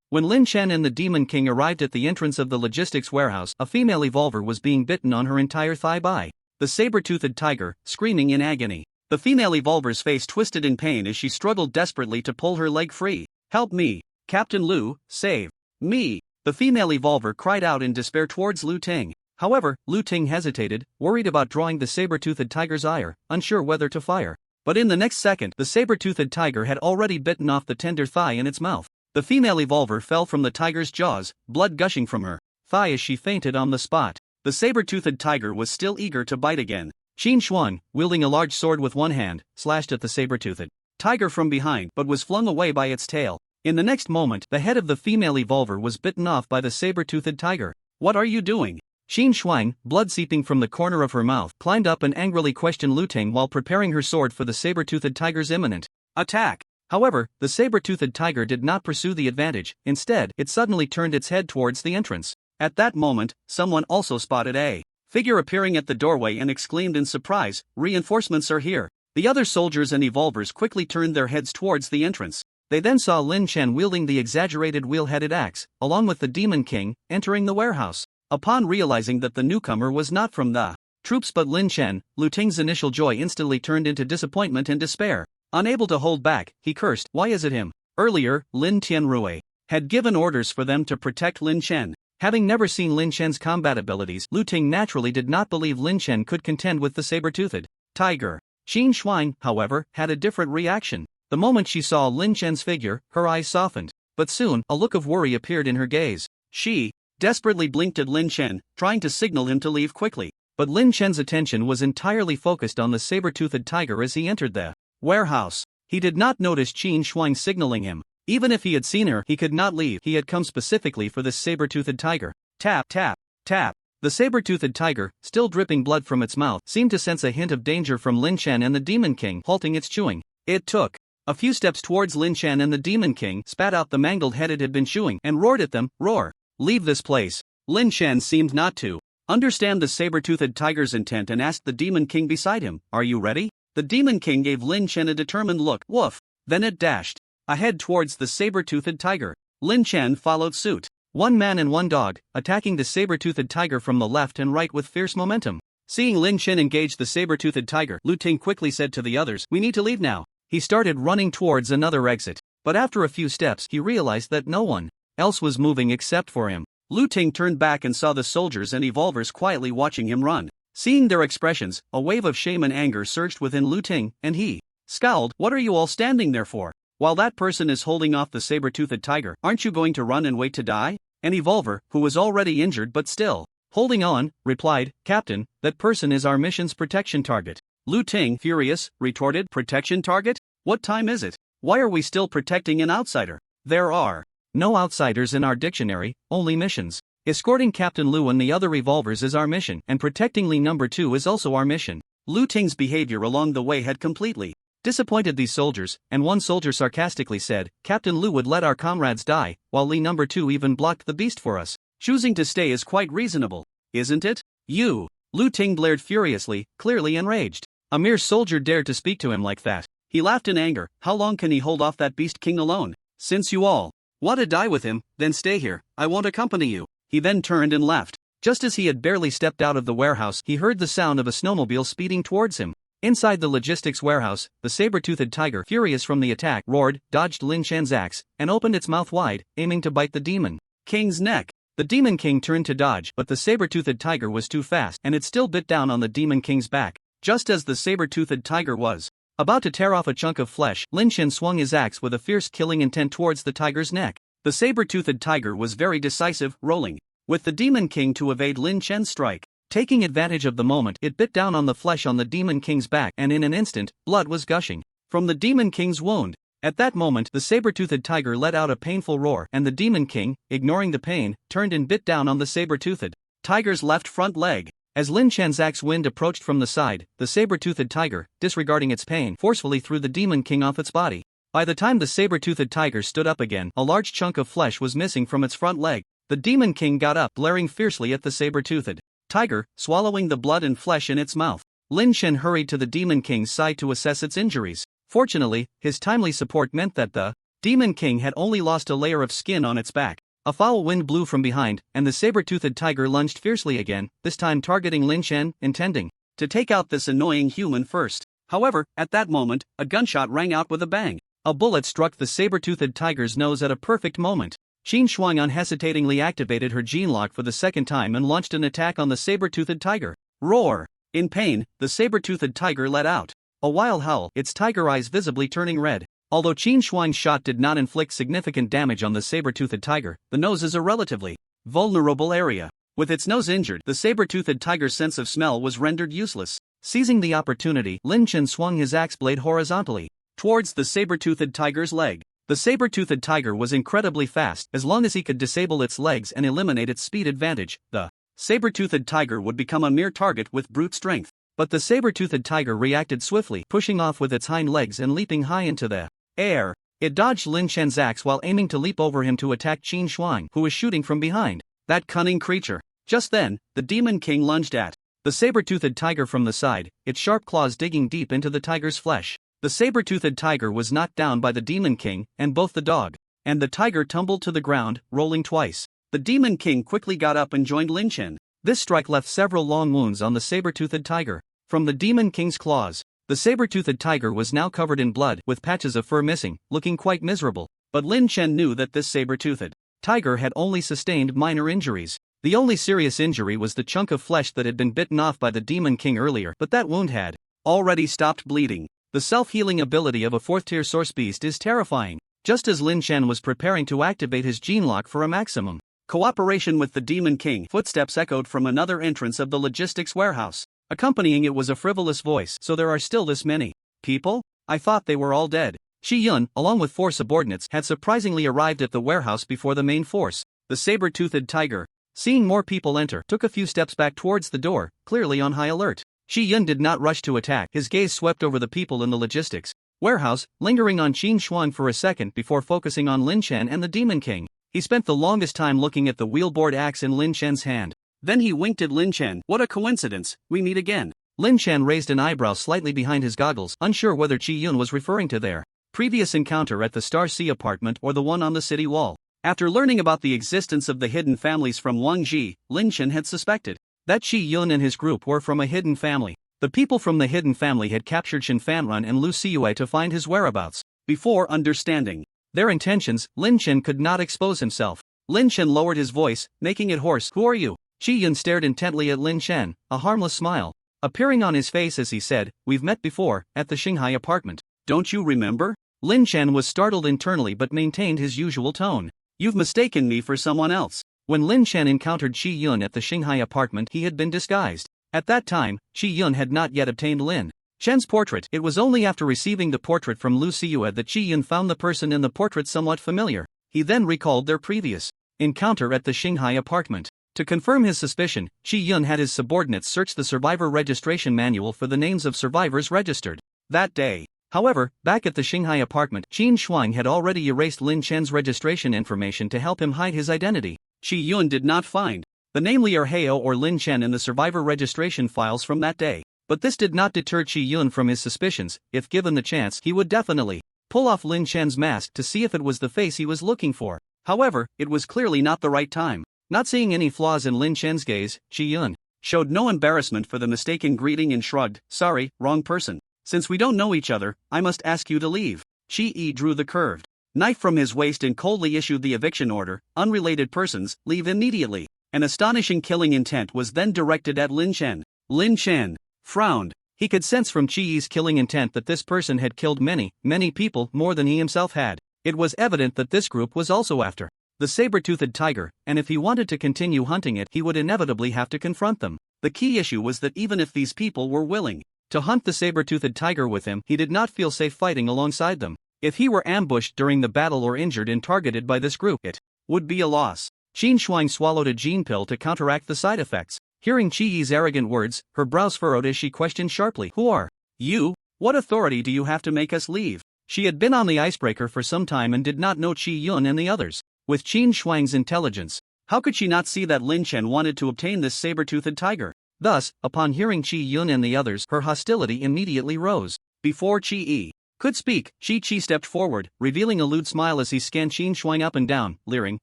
When Lin Chen and the Demon King arrived at the entrance of the logistics warehouse, a female evolver was being bitten on her entire thigh by the saber-toothed tiger, screaming in agony. The female evolver's face twisted in pain as she struggled desperately to pull her leg free. "Help me, Captain Lu, save me!" The female evolver cried out in despair towards Lu Ting. However, Lu Ting hesitated, worried about drawing the saber-toothed tiger's ire, unsure whether to fire. But in the next second, the saber-toothed tiger had already bitten off the tender thigh in its mouth. The female evolver fell from the tiger's jaws, blood gushing from her thigh as she fainted on the spot. The saber-toothed tiger was still eager to bite again. Qin Shuang, wielding a large sword with one hand, slashed at the saber-toothed tiger from behind but was flung away by its tail. In the next moment, the head of the female evolver was bitten off by the saber-toothed tiger. "What are you doing?" Qin Shuang, blood seeping from the corner of her mouth, climbed up and angrily questioned Lu Ting while preparing her sword for the saber-toothed tiger's imminent attack. However, the saber-toothed tiger did not pursue the advantage. Instead, it suddenly turned its head towards the entrance. At that moment, someone also spotted a figure appearing at the doorway and exclaimed in surprise, "Reinforcements are here." The other soldiers and evolvers quickly turned their heads towards the entrance. They then saw Lin Chen wielding the exaggerated wheel-headed axe, along with the Demon King, entering the warehouse. Upon realizing that the newcomer was not from the troops but Lin Chen, Lu Ting's initial joy instantly turned into disappointment and despair. Unable to hold back, he cursed, "Why is it him?" Earlier, Lin Tianrui had given orders for them to protect Lin Chen. Having never seen Lin Chen's combat abilities, Lu Ting naturally did not believe Lin Chen could contend with the saber-toothed tiger. Qin Shuang, however, had a different reaction. The moment she saw Lin Chen's figure, her eyes softened. But soon, a look of worry appeared in her gaze. She desperately blinked at Lin Chen, trying to signal him to leave quickly. But Lin Chen's attention was entirely focused on the saber-toothed tiger as he entered the warehouse. He did not notice Qin Shuang signaling him. Even if he had seen her, he could not leave. He had come specifically for this saber-toothed tiger. Tap, tap, tap. The saber-toothed tiger, still dripping blood from its mouth, seemed to sense a hint of danger from Lin Chen and the Demon King, halting its chewing. It took a few steps towards Lin Chen and the Demon King, spat out the mangled head it had been chewing, and roared at them, "Roar! Leave this place." Lin Chen seemed not to understand the saber-toothed tiger's intent and asked the Demon King beside him, "Are you ready?" The Demon King gave Lin Chen a determined look. Woof! Then it dashed ahead towards the saber-toothed tiger. Lin Chen followed suit. One man and one dog, attacking the saber-toothed tiger from the left and right with fierce momentum. Seeing Lin Chen engage the saber-toothed tiger, Lu Ting quickly said to the others, "We need to leave now." He started running towards another exit. But after a few steps, he realized that no one else was moving except for him. Lu Ting turned back and saw the soldiers and evolvers quietly watching him run. Seeing their expressions, a wave of shame and anger surged within Lu Ting, and he scowled. "What are you all standing there for? While that person is holding off the saber-toothed tiger, aren't you going to run and wait to die?" An evolver, who was already injured but still holding on, replied, "Captain, that person is our mission's protection target." Lu Ting, furious, retorted, "Protection target? What time is it? Why are we still protecting an outsider? There are no outsiders in our dictionary, only missions. Escorting Captain Lu and the other evolvers is our mission, and protecting Li number 2 is also our mission." Lu Ting's behavior along the way had completely disappointed these soldiers, and one soldier sarcastically said, "Captain Lu would let our comrades die, while Li number 2 even blocked the beast for us. Choosing to stay is quite reasonable, isn't it?" "You!" Lu Ting blared furiously, clearly enraged. A mere soldier dared to speak to him like that. He laughed in anger. How long can he hold off that beast king alone? Since you all want to die with him, then stay here, I won't accompany you. He then turned and left. Just as he had barely stepped out of the warehouse, he heard the sound of a snowmobile speeding towards him. Inside the logistics warehouse, the saber-toothed tiger, furious from the attack, roared, dodged Lin Shan's axe, and opened its mouth wide, aiming to bite the demon king's neck. The demon king turned to dodge, but the saber-toothed tiger was too fast, and it still bit down on the demon king's back. Just as the saber-toothed tiger was about to tear off a chunk of flesh, Lin Shan swung his axe with a fierce killing intent towards the tiger's neck. The saber-toothed tiger was very decisive, rolling with the demon king to evade Lin Shan's strike. Taking advantage of the moment, it bit down on the flesh on the demon king's back, and in an instant, blood was gushing from the demon king's wound. At that moment, the saber-toothed tiger let out a painful roar, and the demon king, ignoring the pain, turned and bit down on the saber-toothed tiger's left front leg. As Lin Shan's axe wind approached from the side, the saber-toothed tiger, disregarding its pain, forcefully threw the demon king off its body. By the time the saber-toothed tiger stood up again, a large chunk of flesh was missing from its front leg. The demon king got up, glaring fiercely at the saber-toothed tiger, swallowing the blood and flesh in its mouth. Lin Shan hurried to the demon king's side to assess its injuries. Fortunately, his timely support meant that the demon king had only lost a layer of skin on its back. A foul wind blew from behind, and the saber-toothed tiger lunged fiercely again, this time targeting Lin Shan, intending to take out this annoying human first. However, at that moment, a gunshot rang out with a bang. A bullet struck the saber-toothed tiger's nose at a perfect moment. Qin Shuang unhesitatingly activated her gene lock for the second time and launched an attack on the saber-toothed tiger. Roar! In pain, the saber-toothed tiger let out a wild howl, its tiger eyes visibly turning red. Although Qin Shuang's shot did not inflict significant damage on the saber-toothed tiger, the nose is a relatively vulnerable area. With its nose injured, the saber-toothed tiger's sense of smell was rendered useless. Seizing the opportunity, Lin Shan swung his axe blade horizontally towards the saber-toothed tiger's leg. The saber-toothed tiger was incredibly fast. As long as he could disable its legs and eliminate its speed advantage, the saber-toothed tiger would become a mere target with brute strength. But the saber-toothed tiger reacted swiftly, pushing off with its hind legs and leaping high into the air. It dodged Lin Shan's axe while aiming to leap over him to attack Qin Shuang, who was shooting from behind. That cunning creature. Just then, the demon king lunged at the saber-toothed tiger from the side, its sharp claws digging deep into the tiger's flesh. The saber-toothed tiger was knocked down by the demon king, and both the dog and the tiger tumbled to the ground, rolling twice. The demon king quickly got up and joined Lin Shan. This strike left several long wounds on the saber-toothed tiger from the demon king's claws. The saber-toothed tiger was now covered in blood, with patches of fur missing, looking quite miserable. But Lin Shan knew that this saber-toothed tiger had only sustained minor injuries. The only serious injury was the chunk of flesh that had been bitten off by the demon king earlier, but that wound had already stopped bleeding. The self-healing ability of a fourth-tier source beast is terrifying. Just as Lin Shan was preparing to activate his gene lock for a maximum cooperation with the demon king, footsteps echoed from another entrance of the logistics warehouse. Accompanying it was a frivolous voice. So there are still this many people? I thought they were all dead. Shi Yun, along with 4 subordinates, had surprisingly arrived at the warehouse before the main force. The saber-toothed tiger, seeing more people enter, took a few steps back towards the door, clearly on high alert. Shi Yun did not rush to attack. His gaze swept over the people in the logistics warehouse, lingering on Qin Shuang for a second before focusing on Lin Shan and the demon king. He spent the longest time looking at the wheelboard axe in Lin Shan's hand. Then he winked at Lin Shan. What a coincidence, we meet again. Lin Shan raised an eyebrow slightly behind his goggles, unsure whether Qi Yun was referring to their previous encounter at the Star Sea apartment or the one on the city wall. After learning about the existence of the hidden families from Wang Ji, Lin Shan had suspected that Qi Yun and his group were from a hidden family. The people from the hidden family had captured Shin Fanrun and Lu Siyue to find his whereabouts. Before understanding their intentions, Lin Shan could not expose himself. Lin Shan lowered his voice, making it hoarse. Who are you? Qi Yun stared intently at Lin Shan, a harmless smile appearing on his face as he said, we've met before, at the Shanghai apartment. Don't you remember? Lin Shan was startled internally but maintained his usual tone. You've mistaken me for someone else. When Lin Shan encountered Qi Yun at the Shanghai apartment, he had been disguised. At that time, Qi Yun had not yet obtained Lin Shan's portrait. It was only after receiving the portrait from Lu Siyue that Qi Yun found the person in the portrait somewhat familiar. He then recalled their previous encounter at the Shanghai apartment. To confirm his suspicion, Qi Yun had his subordinates search the survivor registration manual for the names of survivors registered that day. However, back at the Shanghai apartment, Qin Shuang had already erased Lin Shan's registration information to help him hide his identity. Qi Yun did not find the name Liu Hao or Lin Shan in the survivor registration files from that day. But this did not deter Chi Yun from his suspicions. If given the chance, he would definitely pull off Lin Chen's mask to see if it was the face he was looking for. However, it was clearly not the right time. Not seeing any flaws in Lin Chen's gaze, Chi Yun showed no embarrassment for the mistaken greeting and shrugged, "Sorry, wrong person. Since we don't know each other, I must ask you to leave." Chi Yi drew the curved knife from his waist and coldly issued the eviction order. "Unrelated persons, leave immediately." An astonishing killing intent was then directed at Lin Chen. Lin Chen frowned. He could sense from Chi Yi's killing intent that this person had killed many people more than he himself had. It was evident that this group was also after the saber-toothed tiger, and if he wanted to continue hunting it, he would inevitably have to confront them. The key issue was that even if these people were willing to hunt the saber-toothed tiger with him, he did not feel safe fighting alongside them. If he were ambushed during the battle or injured and targeted by this group, it would be a loss. Qin Shuang swallowed a gene pill to counteract the side effects. Hearing Chi Yi's arrogant words, her brows furrowed as she questioned sharply, "Who are you? What authority do you have to make us leave?" She had been on the icebreaker for some time and did not know Chi Yun and the others. With Qin Shuang's intelligence, how could she not see that Lin Chen wanted to obtain this saber-toothed tiger? Thus, upon hearing Chi Yun and the others, her hostility immediately rose. Before Chi Yi could speak, Chi stepped forward, revealing a lewd smile as he scanned Qin Shuang up and down, leering,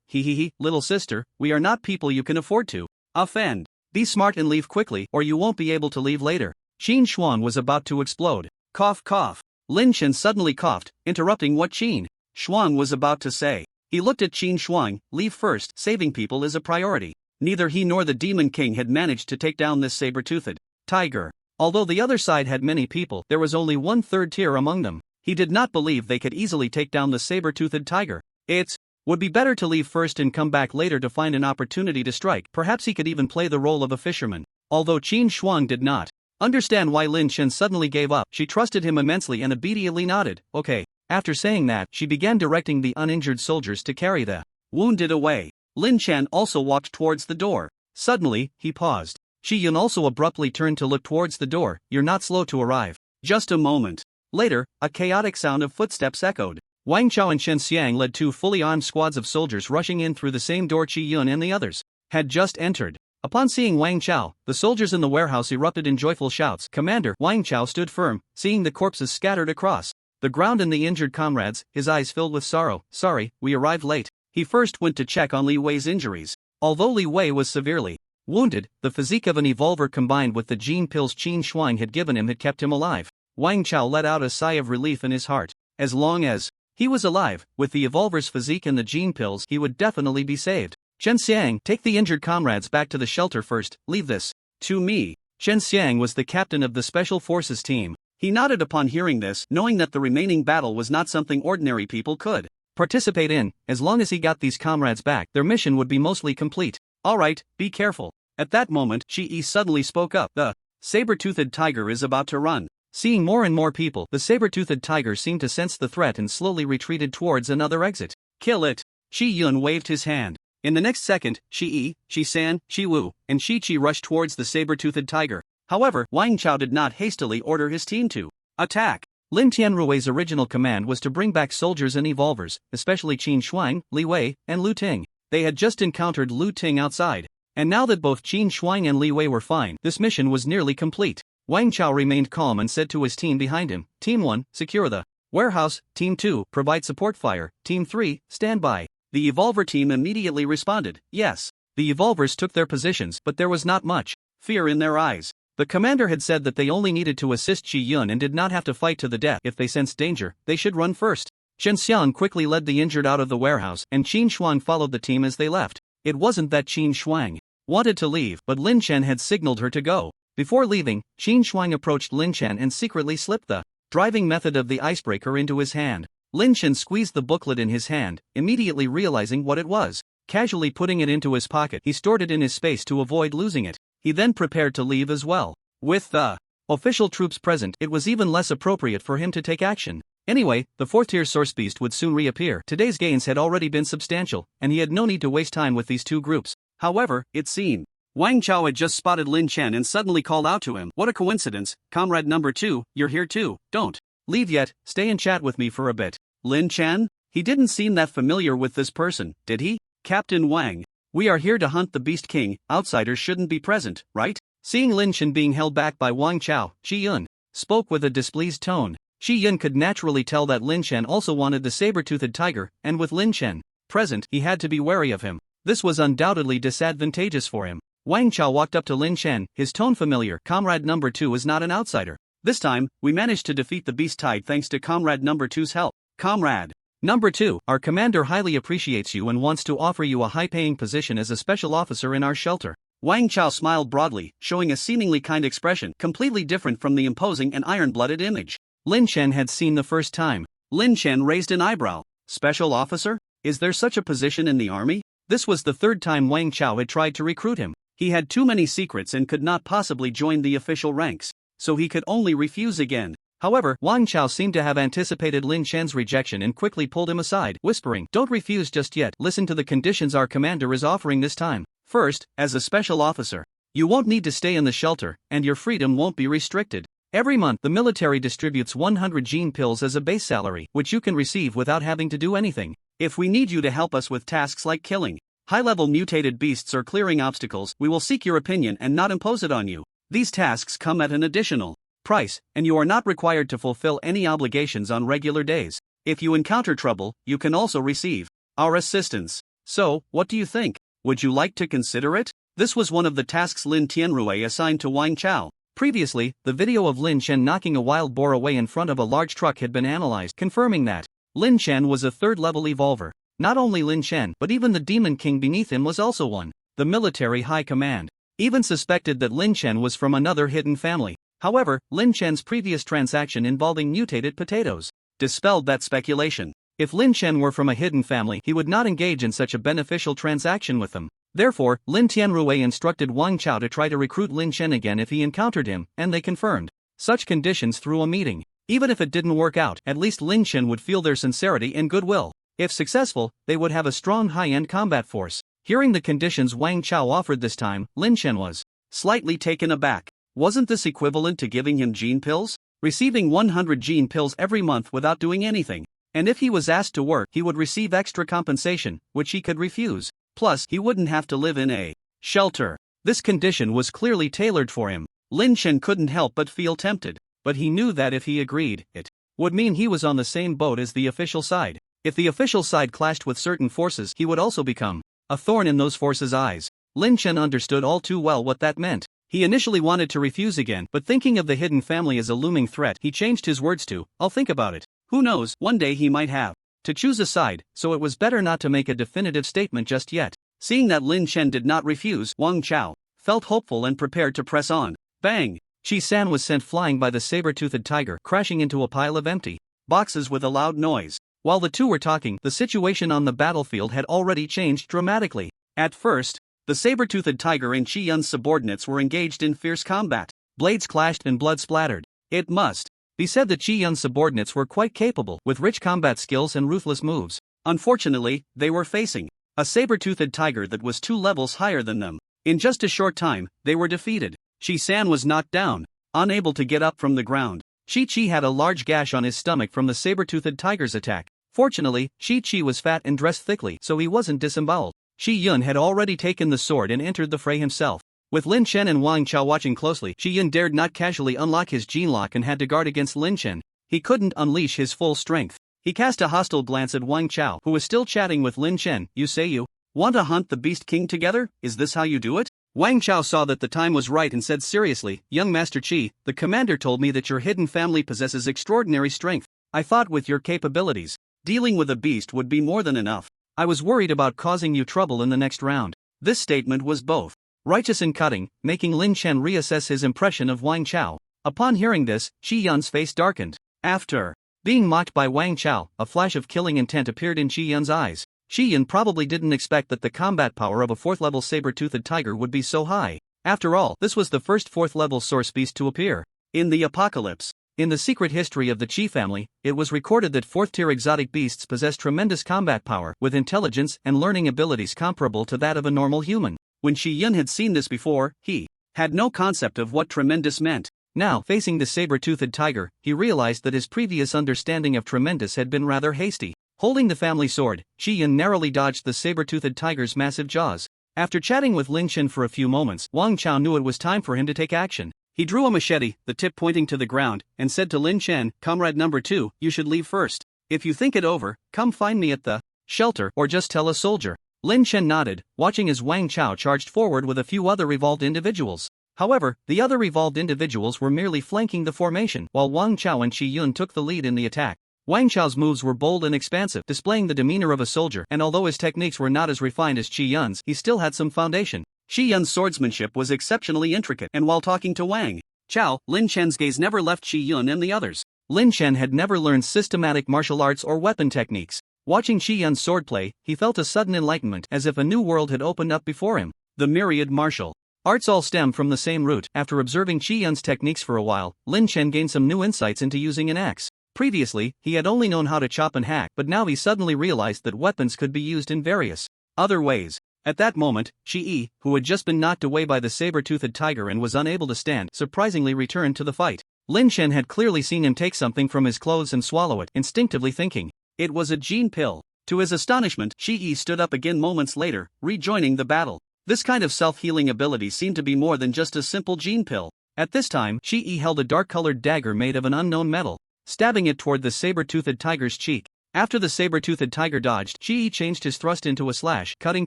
"He, little sister, we are not people you can afford to offend. Be smart and leave quickly, or you won't be able to leave later." Qin Shuang was about to explode. Cough, cough. Lin Chen suddenly coughed, interrupting what Qin Shuang was about to say. He looked at Qin Shuang. "Leave first, saving people is a priority." Neither he nor the Demon King had managed to take down this saber-toothed tiger. Although the other side had many people, there was only one third tier among them. He did not believe they could easily take down the saber-toothed tiger. It would be better to leave first and come back later to find an opportunity to strike. Perhaps he could even play the role of a fisherman. Although Qin Shuang did not understand why Lin Chen suddenly gave up, she trusted him immensely and obediently nodded, "Okay." After saying that, she began directing the uninjured soldiers to carry the wounded away. Lin Chen also walked towards the door. Suddenly, he paused. Chi Yun also abruptly turned to look towards the door. "You're not slow to arrive." Just a moment later, a chaotic sound of footsteps echoed. Wang Chao and Shen Xiang led two fully armed squads of soldiers rushing in through the same door Chi Yun and the others had just entered. Upon seeing Wang Chao, the soldiers in the warehouse erupted in joyful shouts. "Commander!" Wang Chao stood firm, seeing the corpses scattered across the ground and the injured comrades, his eyes filled with sorrow. "Sorry, we arrived late." He first went to check on Li Wei's injuries. Although Li Wei was severely wounded, the physique of an evolver combined with the gene pills Qin Shuang had given him had kept him alive. Wang Chao let out a sigh of relief in his heart. As long as he was alive, with the evolver's physique and the gene pills, he would definitely be saved. "Shen Xiang, take the injured comrades back to the shelter first. Leave this to me." Shen Xiang was the captain of the Special Forces team. He nodded upon hearing this, knowing that the remaining battle was not something ordinary people could participate in. As long as he got these comrades back, their mission would be mostly complete. "All right, be careful." At that moment, Chi Yi suddenly spoke up. "The saber-toothed tiger is about to run." Seeing more and more people, the saber-toothed tiger seemed to sense the threat and slowly retreated towards another exit. "Kill it." Chi Yun waved his hand. In the next second, Chi Yi, Chi San, Chi Wu, and Chi Chi rushed towards the saber-toothed tiger. However, Wang Chao did not hastily order his team to attack. Lin Tianrui's original command was to bring back soldiers and evolvers, especially Qin Shuang, Li Wei, and Lu Ting. They had just encountered Lu Ting outside, and now that both Qin Shuang and Li Wei were fine, this mission was nearly complete. Wang Chao remained calm and said to his team behind him, "Team 1, secure the warehouse. Team 2, provide support fire. Team 3, stand by." The evolver team immediately responded, "Yes." The evolvers took their positions, but there was not much fear in their eyes. The commander had said that they only needed to assist Chi Yun and did not have to fight to the death. If they sensed danger, they should run first. Shen Xiang quickly led the injured out of the warehouse, and Qin Shuang followed the team as they left. It wasn't that Qin Shuang wanted to leave, but Lin Chen had signaled her to go. Before leaving, Qin Shuang approached Lin Chen and secretly slipped the driving method of the icebreaker into his hand. Lin Chen squeezed the booklet in his hand, immediately realizing what it was. Casually putting it into his pocket, he stored it in his space to avoid losing it. He then prepared to leave as well. With the official troops present, it was even less appropriate for him to take action. Anyway, the fourth-tier source beast would soon reappear. Today's gains had already been substantial, and he had no need to waste time with these two groups. However, it seemed Wang Chao had just spotted Lin Chen and suddenly called out to him. "What a coincidence, Comrade number 2, you're here too. Don't leave yet, stay and chat with me for a bit." Lin Chen? He didn't seem that familiar with this person, did he? "Captain Wang, we are here to hunt the Beast King. Outsiders shouldn't be present, right?" Seeing Lin Chen being held back by Wang Chao, Shi Yun spoke with a displeased tone. Shi Yun could naturally tell that Lin Chen also wanted the saber-toothed tiger, and with Lin Chen present, he had to be wary of him. This was undoubtedly disadvantageous for him. Wang Chao walked up to Lin Chen, his tone familiar. Comrade number 2 is not an outsider. This time, we managed to defeat the beast tide thanks to Comrade number 2's help. Comrade number 2, our commander highly appreciates you and wants to offer you a high-paying position as a special officer in our shelter. Wang Chao smiled broadly, showing a seemingly kind expression, completely different from the imposing and iron-blooded image Lin Chen had seen the first time. Lin Chen raised an eyebrow. Special officer? Is there such a position in the army? This was the third time Wang Chao had tried to recruit him. He had too many secrets and could not possibly join the official ranks, so he could only refuse again. However, Wang Chao seemed to have anticipated Lin Chen's rejection and quickly pulled him aside, whispering, "Don't refuse just yet, listen to the conditions our commander is offering this time. First, as a special officer, you won't need to stay in the shelter, and your freedom won't be restricted. Every month the military distributes 100 gene pills as a base salary, which you can receive without having to do anything. If we need you to help us with tasks like killing high-level mutated beasts or clearing obstacles, we will seek your opinion and not impose it on you. These tasks come at an additional price, and you are not required to fulfill any obligations on regular days. If you encounter trouble, you can also receive our assistance. So, what do you think? Would you like to consider it?" This was one of the tasks Lin Tianrui assigned to Wang Chao. Previously, the video of Lin Chen knocking a wild boar away in front of a large truck had been analyzed, confirming that Lin Chen was a third-level evolver. Not only Lin Chen, but even the Demon King beneath him was also one. The military high command even suspected that Lin Chen was from another hidden family. However, Lin Chen's previous transaction involving mutated potatoes dispelled that speculation. If Lin Chen were from a hidden family, he would not engage in such a beneficial transaction with them. Therefore, Lin Tianrui instructed Wang Chao to try to recruit Lin Chen again if he encountered him, and they confirmed such conditions through a meeting. Even if it didn't work out, at least Lin Chen would feel their sincerity and goodwill. If successful, they would have a strong high-end combat force. Hearing the conditions Wang Chao offered this time, Lin Chen was slightly taken aback. Wasn't this equivalent to giving him gene pills? Receiving 100 gene pills every month without doing anything. And if he was asked to work, he would receive extra compensation, which he could refuse. Plus, he wouldn't have to live in a shelter. This condition was clearly tailored for him. Lin Chen couldn't help but feel tempted, but he knew that if he agreed, it would mean he was on the same boat as the official side. If the official side clashed with certain forces, he would also become a thorn in those forces' eyes. Lin Chen understood all too well what that meant. He initially wanted to refuse again, but thinking of the hidden family as a looming threat, he changed his words to, "I'll think about it. Who knows, one day he might have to choose a side, so it was better not to make a definitive statement just yet." Seeing that Lin Chen did not refuse, Wang Chao felt hopeful and prepared to press on. Bang! Chi-san was sent flying by the saber-toothed tiger, crashing into a pile of empty boxes with a loud noise. While the two were talking, the situation on the battlefield had already changed dramatically. At first, the saber-toothed tiger and Chi Yun's subordinates were engaged in fierce combat. Blades clashed and blood splattered. It must be said that Chi Yun's subordinates were quite capable, with rich combat skills and ruthless moves. Unfortunately, they were facing a saber-toothed tiger that was 2 levels higher than them. In just a short time, they were defeated. Chi-san was knocked down, unable to get up from the ground. Chi had a large gash on his stomach from the saber-toothed tiger's attack. Fortunately, Chi was fat and dressed thickly, so he wasn't disemboweled. Chi Yun had already taken the sword and entered the fray himself. With Lin Chen and Wang Chao watching closely, Chi Yun dared not casually unlock his gene lock and had to guard against Lin Chen. He couldn't unleash his full strength. He cast a hostile glance at Wang Chao, who was still chatting with Lin Chen. "You say you want to hunt the Beast King together? Is this how you do it?" Wang Chao saw that the time was right and said seriously, "Young Master Chi, the commander told me that your hidden family possesses extraordinary strength. I thought with your capabilities, dealing with a beast would be more than enough. I was worried about causing you trouble in the next round." This statement was both righteous and cutting, making Lin Chen reassess his impression of Wang Chao. Upon hearing this, Chi Yun's face darkened. After being mocked by Wang Chao, a flash of killing intent appeared in Chi Yun's eyes. Chi Yun probably didn't expect that the combat power of a 4th-level saber-toothed tiger would be so high. After all, this was the first 4th-level source beast to appear in the apocalypse. In the secret history of the Chi family, it was recorded that 4th-tier exotic beasts possess tremendous combat power, with intelligence and learning abilities comparable to that of a normal human. When Chi Yun had seen this before, he had no concept of what tremendous meant. Now, facing the saber-toothed tiger, he realized that his previous understanding of tremendous had been rather hasty. Holding the family sword, Chi Yun narrowly dodged the saber-toothed tiger's massive jaws. After chatting with Lin Chen for a few moments, Wang Chao knew it was time for him to take action. He drew a machete, the tip pointing to the ground, and said to Lin Chen, "Comrade number 2, you should leave first. If you think it over, come find me at the shelter or just tell a soldier." Lin Chen nodded, watching as Wang Chao charged forward with a few other revolved individuals. However, the other revolved individuals were merely flanking the formation, while Wang Chao and Qi Yun took the lead in the attack. Wang Chao's moves were bold and expansive, displaying the demeanor of a soldier, and although his techniques were not as refined as Qi Yun's, he still had some foundation. Qi Yun's swordsmanship was exceptionally intricate, and while talking to Wang Chao, Lin Chen's gaze never left Qi Yun and the others. Lin Chen had never learned systematic martial arts or weapon techniques. Watching Qi Yun's swordplay, he felt a sudden enlightenment, as if a new world had opened up before him. The myriad martial arts all stem from the same root. After observing Qi Yun's techniques for a while, Lin Chen gained some new insights into using an axe. Previously, he had only known how to chop and hack, but now he suddenly realized that weapons could be used in various other ways. At that moment, Qi Yi, who had just been knocked away by the saber-toothed tiger and was unable to stand, surprisingly returned to the fight. Lin Chen had clearly seen him take something from his clothes and swallow it, instinctively thinking it was a gene pill. To his astonishment, Qi Yi stood up again moments later, rejoining the battle. This kind of self-healing ability seemed to be more than just a simple gene pill. At this time, Qi Yi held a dark-colored dagger made of an unknown metal, stabbing it toward the saber-toothed tiger's cheek. After the saber-toothed tiger dodged, Qi Yi changed his thrust into a slash, cutting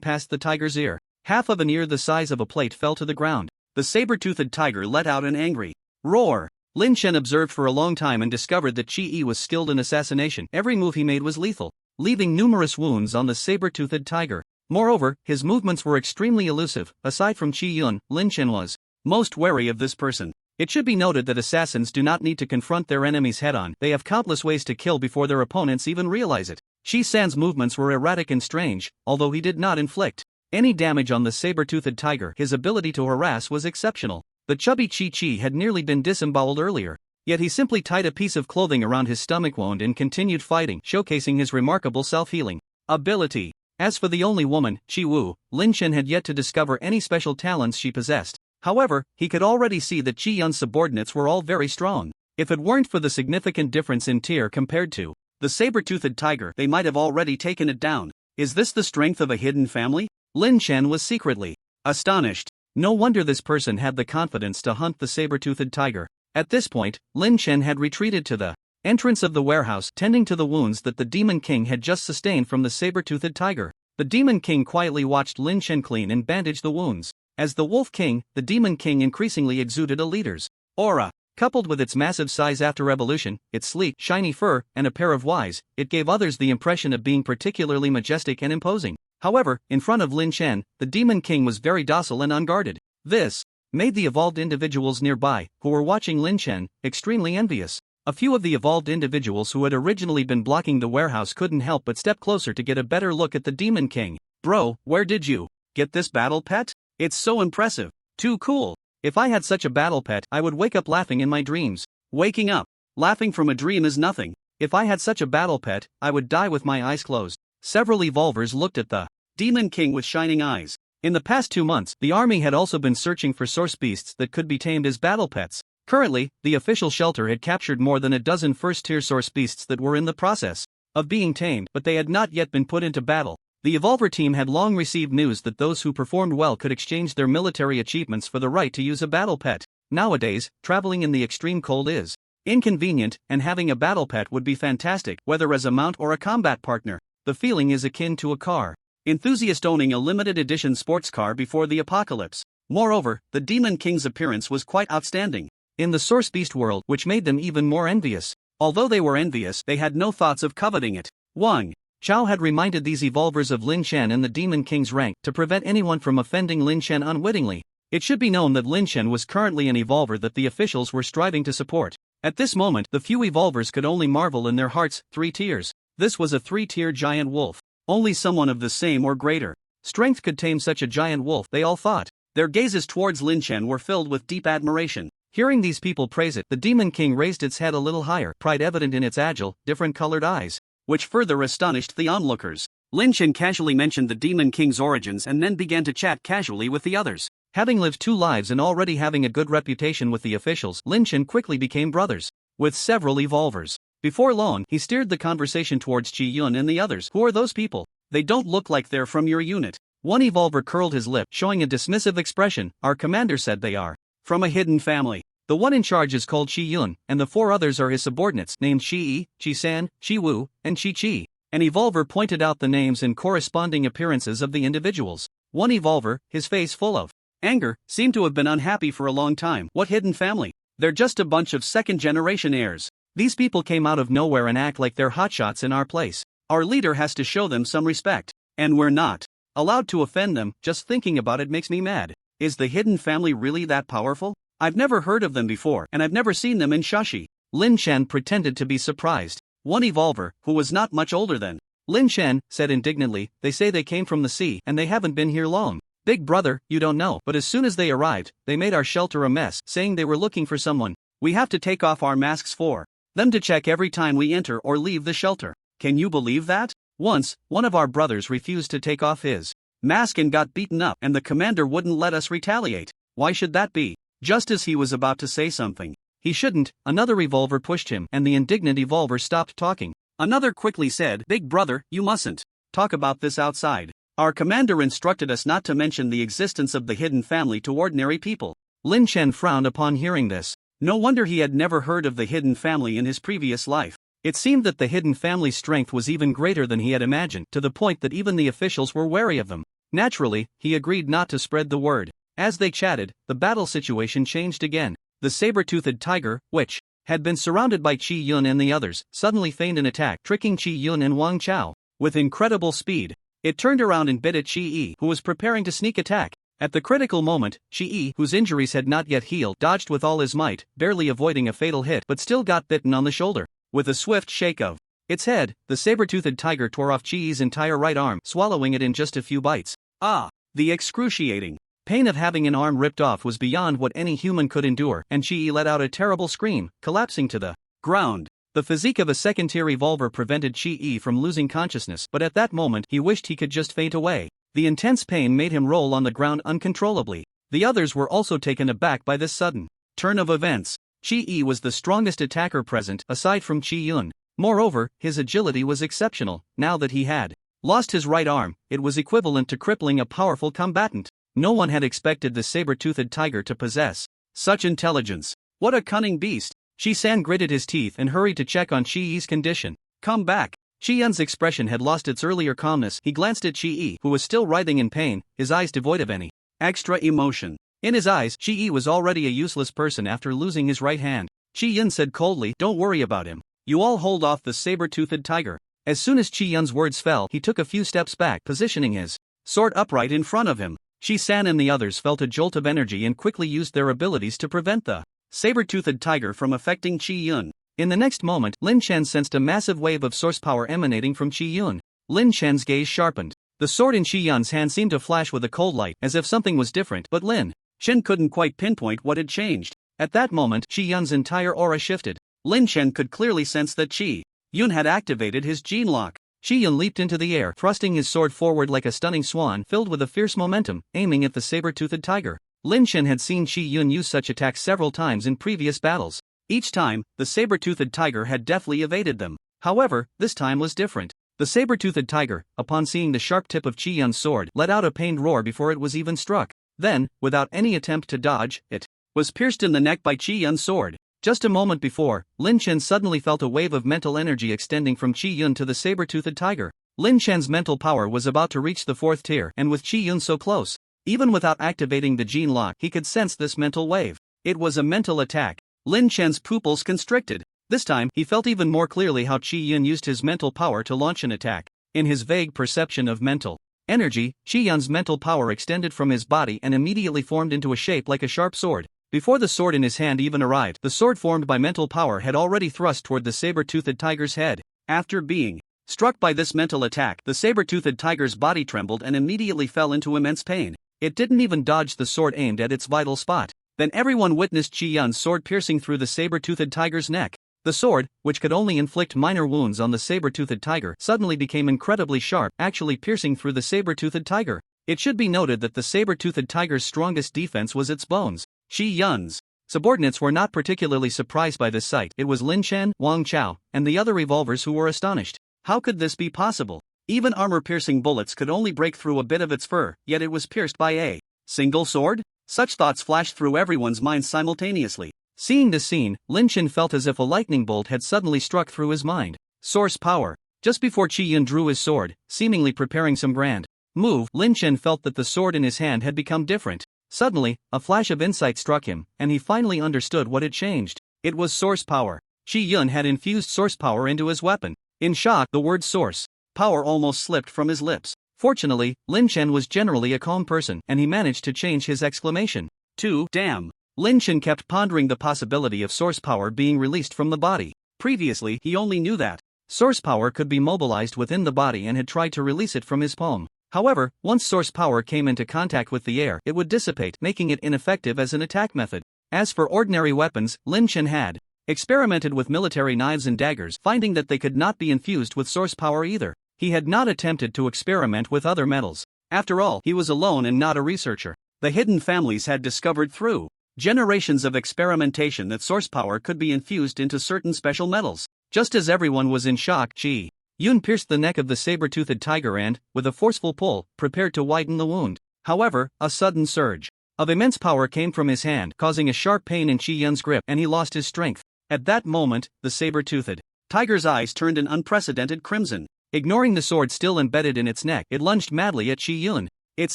past the tiger's ear. Half of an ear the size of a plate fell to the ground. The saber-toothed tiger let out an angry roar. Lin Chen observed for a long time and discovered that Qi Yi was skilled in assassination. Every move he made was lethal, leaving numerous wounds on the saber-toothed tiger. Moreover, his movements were extremely elusive. Aside from Qi Yun, Lin Chen was most wary of this person. It should be noted that assassins do not need to confront their enemies head-on. They have countless ways to kill before their opponents even realize it. Qi San's movements were erratic and strange, although he did not inflict any damage on the saber-toothed tiger. His ability to harass was exceptional. The chubby Chi had nearly been disemboweled earlier, yet he simply tied a piece of clothing around his stomach wound and continued fighting, showcasing his remarkable self-healing ability. As for the only woman, Qi Wu, Lin Chen had yet to discover any special talents she possessed. However, he could already see that Qi Yun's subordinates were all very strong. If it weren't for the significant difference in tier compared to the saber-toothed tiger, they might have already taken it down. Is this the strength of a hidden family? Lin Chen was secretly astonished. No wonder this person had the confidence to hunt the saber-toothed tiger. At this point, Lin Chen had retreated to the entrance of the warehouse, tending to the wounds that the Demon King had just sustained from the saber-toothed tiger. The Demon King quietly watched Lin Chen clean and bandage the wounds. As the Wolf King, the Demon King increasingly exuded a leader's aura. Coupled with its massive size after evolution, its sleek, shiny fur, and a pair of eyes, it gave others the impression of being particularly majestic and imposing. However, in front of Lin Chen, the Demon King was very docile and unguarded. This made the evolved individuals nearby, who were watching Lin Chen, extremely envious. A few of the evolved individuals who had originally been blocking the warehouse couldn't help but step closer to get a better look at the Demon King. "Bro, where did you get this battle pet? It's so impressive. Too cool. If I had such a battle pet, I would wake up laughing in my dreams." Waking up laughing from a dream is nothing. If I had such a battle pet, I would die with my eyes closed. Several evolvers looked at the Demon King with shining eyes. In the past 2 months, the army had also been searching for source beasts that could be tamed as battle pets. Currently, the official shelter had captured more than a dozen first-tier source beasts that were in the process of being tamed, but they had not yet been put into battle. The Evolver team had long received news that those who performed well could exchange their military achievements for the right to use a battle pet. Nowadays, traveling in the extreme cold is inconvenient, and having a battle pet would be fantastic, whether as a mount or a combat partner. The feeling is akin to a car enthusiast owning a limited edition sports car before the apocalypse. Moreover, the Demon King's appearance was quite outstanding in the source beast world, which made them even more envious. Although they were envious, they had no thoughts of coveting it. Wang Chao had reminded these evolvers of Lin Chen and the Demon King's rank to prevent anyone from offending Lin Chen unwittingly. It should be known that Lin Chen was currently an evolver that the officials were striving to support. At this moment, the few evolvers could only marvel in their hearts. 3 tiers. This was a 3-tier giant wolf. Only someone of the same or greater strength could tame such a giant wolf, they all thought. Their gazes towards Lin Chen were filled with deep admiration. Hearing these people praise it, the Demon King raised its head a little higher, pride evident in its agile, different-colored eyes, which further astonished the onlookers. Lin Chen casually mentioned the Demon King's origins and then began to chat casually with the others. Having lived 2 lives and already having a good reputation with the officials, Lin Chen quickly became brothers with several evolvers. Before long, he steered the conversation towards Qi Yun and the others. "Who are those people? They don't look like they're from your unit. One evolver curled his lip, showing a dismissive expression. Our commander said they are from a hidden family. The one in charge is called Chi-yun, and the 4 others are his subordinates named Chi-yi, Chi-san, Chi-woo, and Chi-chi. An evolver pointed out the names and corresponding appearances of the individuals. One evolver, his face full of anger, seemed to have been unhappy for a long time. What hidden family? They're just a bunch of second-generation heirs. These people came out of nowhere and act like they're hotshots in our place. Our leader has to show them some respect. And we're not allowed to offend them. Just thinking about it makes me mad. Is the hidden family really that powerful? I've never heard of them before, and I've never seen them in Shashi. Lin Chen pretended to be surprised. One evolver, who was not much older than Lin Chen, said indignantly, they say they came from the sea and they haven't been here long. Big brother, you don't know. But as soon as they arrived, they made our shelter a mess, saying they were looking for someone. We have to take off our masks for them to check every time we enter or leave the shelter. Can you believe that? Once, one of our brothers refused to take off his mask and got beaten up, and the commander wouldn't let us retaliate. Why should that be? Just as he was about to say something he shouldn't, another evolver pushed him, and the indignant evolver stopped talking. Another quickly said, Big brother, you mustn't talk about this outside. Our commander instructed us not to mention the existence of the hidden family to ordinary people. Lin Chen frowned upon hearing this. No wonder he had never heard of the hidden family in his previous life. It seemed that the hidden family's strength was even greater than he had imagined, to the point that even the officials were wary of them. Naturally, he agreed not to spread the word. As they chatted, the battle situation changed again. The saber-toothed tiger, which had been surrounded by Chi-yun and the others, suddenly feigned an attack, tricking Chi-yun and Wang Chao. With incredible speed, it turned around and bit at Chi-yi, who was preparing to sneak attack. At the critical moment, Chi-yi, whose injuries had not yet healed, dodged with all his might, barely avoiding a fatal hit, but still got bitten on the shoulder. With a swift shake of its head, the saber-toothed tiger tore off Chi-yi's entire right arm, swallowing it in just a few bites. The excruciating pain of having an arm ripped off was beyond what any human could endure, and Chi-yi let out a terrible scream, collapsing to the ground. The physique of a second-tier evolver prevented Chi-yi from losing consciousness, but at that moment he wished he could just faint away. The intense pain made him roll on the ground uncontrollably. The others were also taken aback by this sudden turn of events. Chi-yi was the strongest attacker present, aside from Chi-yun. Moreover, his agility was exceptional. Now that he had lost his right arm, it was equivalent to crippling a powerful combatant. No one had expected the saber-toothed tiger to possess such intelligence. What a cunning beast! Chi-san gritted his teeth and hurried to check on Chi-yi's condition. Come back. Chi-yun's expression had lost its earlier calmness. He glanced at Chi-yi, who was still writhing in pain, his eyes devoid of any extra emotion. In his eyes, Chi-yi was already a useless person after losing his right hand. Chi-yun said coldly, Don't worry about him. You all hold off the saber-toothed tiger. As soon as Chi-yun's words fell, he took a few steps back, positioning his sword upright in front of him. Chi-san and the others felt a jolt of energy and quickly used their abilities to prevent the saber-toothed tiger from affecting Chi-yun. In the next moment, Lin Chen sensed a massive wave of source power emanating from Chi-yun. Lin Chen's gaze sharpened. The sword in Chi-yun's hand seemed to flash with a cold light, as if something was different, but Lin Chen couldn't quite pinpoint what had changed. At that moment, Chi-yun's entire aura shifted. Lin Chen could clearly sense that Chi-yun had activated his gene lock. Chi-yun leaped into the air, thrusting his sword forward like a stunning swan, filled with a fierce momentum, aiming at the saber-toothed tiger. Lin Chen had seen Chi-yun use such attacks several times in previous battles. Each time, the saber-toothed tiger had deftly evaded them. However, this time was different. The saber-toothed tiger, upon seeing the sharp tip of Chi-yun's sword, let out a pained roar before it was even struck. Then, without any attempt to dodge, it was pierced in the neck by Chi-yun's sword. Just a moment before, Lin Chen suddenly felt a wave of mental energy extending from Chi-yun to the saber-toothed tiger. Lin Chen's mental power was about to reach the 4th tier, and with Chi-yun so close, even without activating the gene lock, he could sense this mental wave. It was a mental attack. Lin Chen's pupils constricted. This time, he felt even more clearly how Chi-yun used his mental power to launch an attack. In his vague perception of mental energy, Chi-yun's mental power extended from his body and immediately formed into a shape like a sharp sword. Before the sword in his hand even arrived, the sword formed by mental power had already thrust toward the saber-toothed tiger's head. After being struck by this mental attack, the saber-toothed tiger's body trembled and immediately fell into immense pain. It didn't even dodge the sword aimed at its vital spot. Then everyone witnessed Chi-yun's sword piercing through the saber-toothed tiger's neck. The sword, which could only inflict minor wounds on the saber-toothed tiger, suddenly became incredibly sharp, actually piercing through the saber-toothed tiger. It should be noted that the saber-toothed tiger's strongest defense was its bones. Chi-yun's subordinates were not particularly surprised by this sight. It was Lin Chen, Wang Chao, and the other revolvers who were astonished. How could this be possible? Even armor-piercing bullets could only break through a bit of its fur, yet it was pierced by a single sword? Such thoughts flashed through everyone's mind simultaneously. Seeing this scene, Lin Chen felt as if a lightning bolt had suddenly struck through his mind. Source power. Just before Qi Yun drew his sword, seemingly preparing some grand move, Lin Chen felt that the sword in his hand had become different. Suddenly, a flash of insight struck him, and he finally understood what had changed. It was source power. Qi Yun had infused source power into his weapon. In shock, the word source power almost slipped from his lips. Fortunately, Lin Chen was generally a calm person, and he managed to change his exclamation to damn. Lin Chen kept pondering the possibility of source power being released from the body. Previously, he only knew that source power could be mobilized within the body and had tried to release it from his palm. However, once source power came into contact with the air, it would dissipate, making it ineffective as an attack method. As for ordinary weapons, Lin Chen had experimented with military knives and daggers, finding that they could not be infused with source power either. He had not attempted to experiment with other metals. After all, he was alone and not a researcher. The hidden families had discovered through generations of experimentation that source power could be infused into certain special metals. Just as everyone was in shock, Qi Yun pierced the neck of the saber-toothed tiger and, with a forceful pull, prepared to widen the wound. However, a sudden surge of immense power came from his hand, causing a sharp pain in Qi Yun's grip, and he lost his strength. At that moment, the saber-toothed tiger's eyes turned an unprecedented crimson. Ignoring the sword still embedded in its neck, it lunged madly at Qi Yun. Its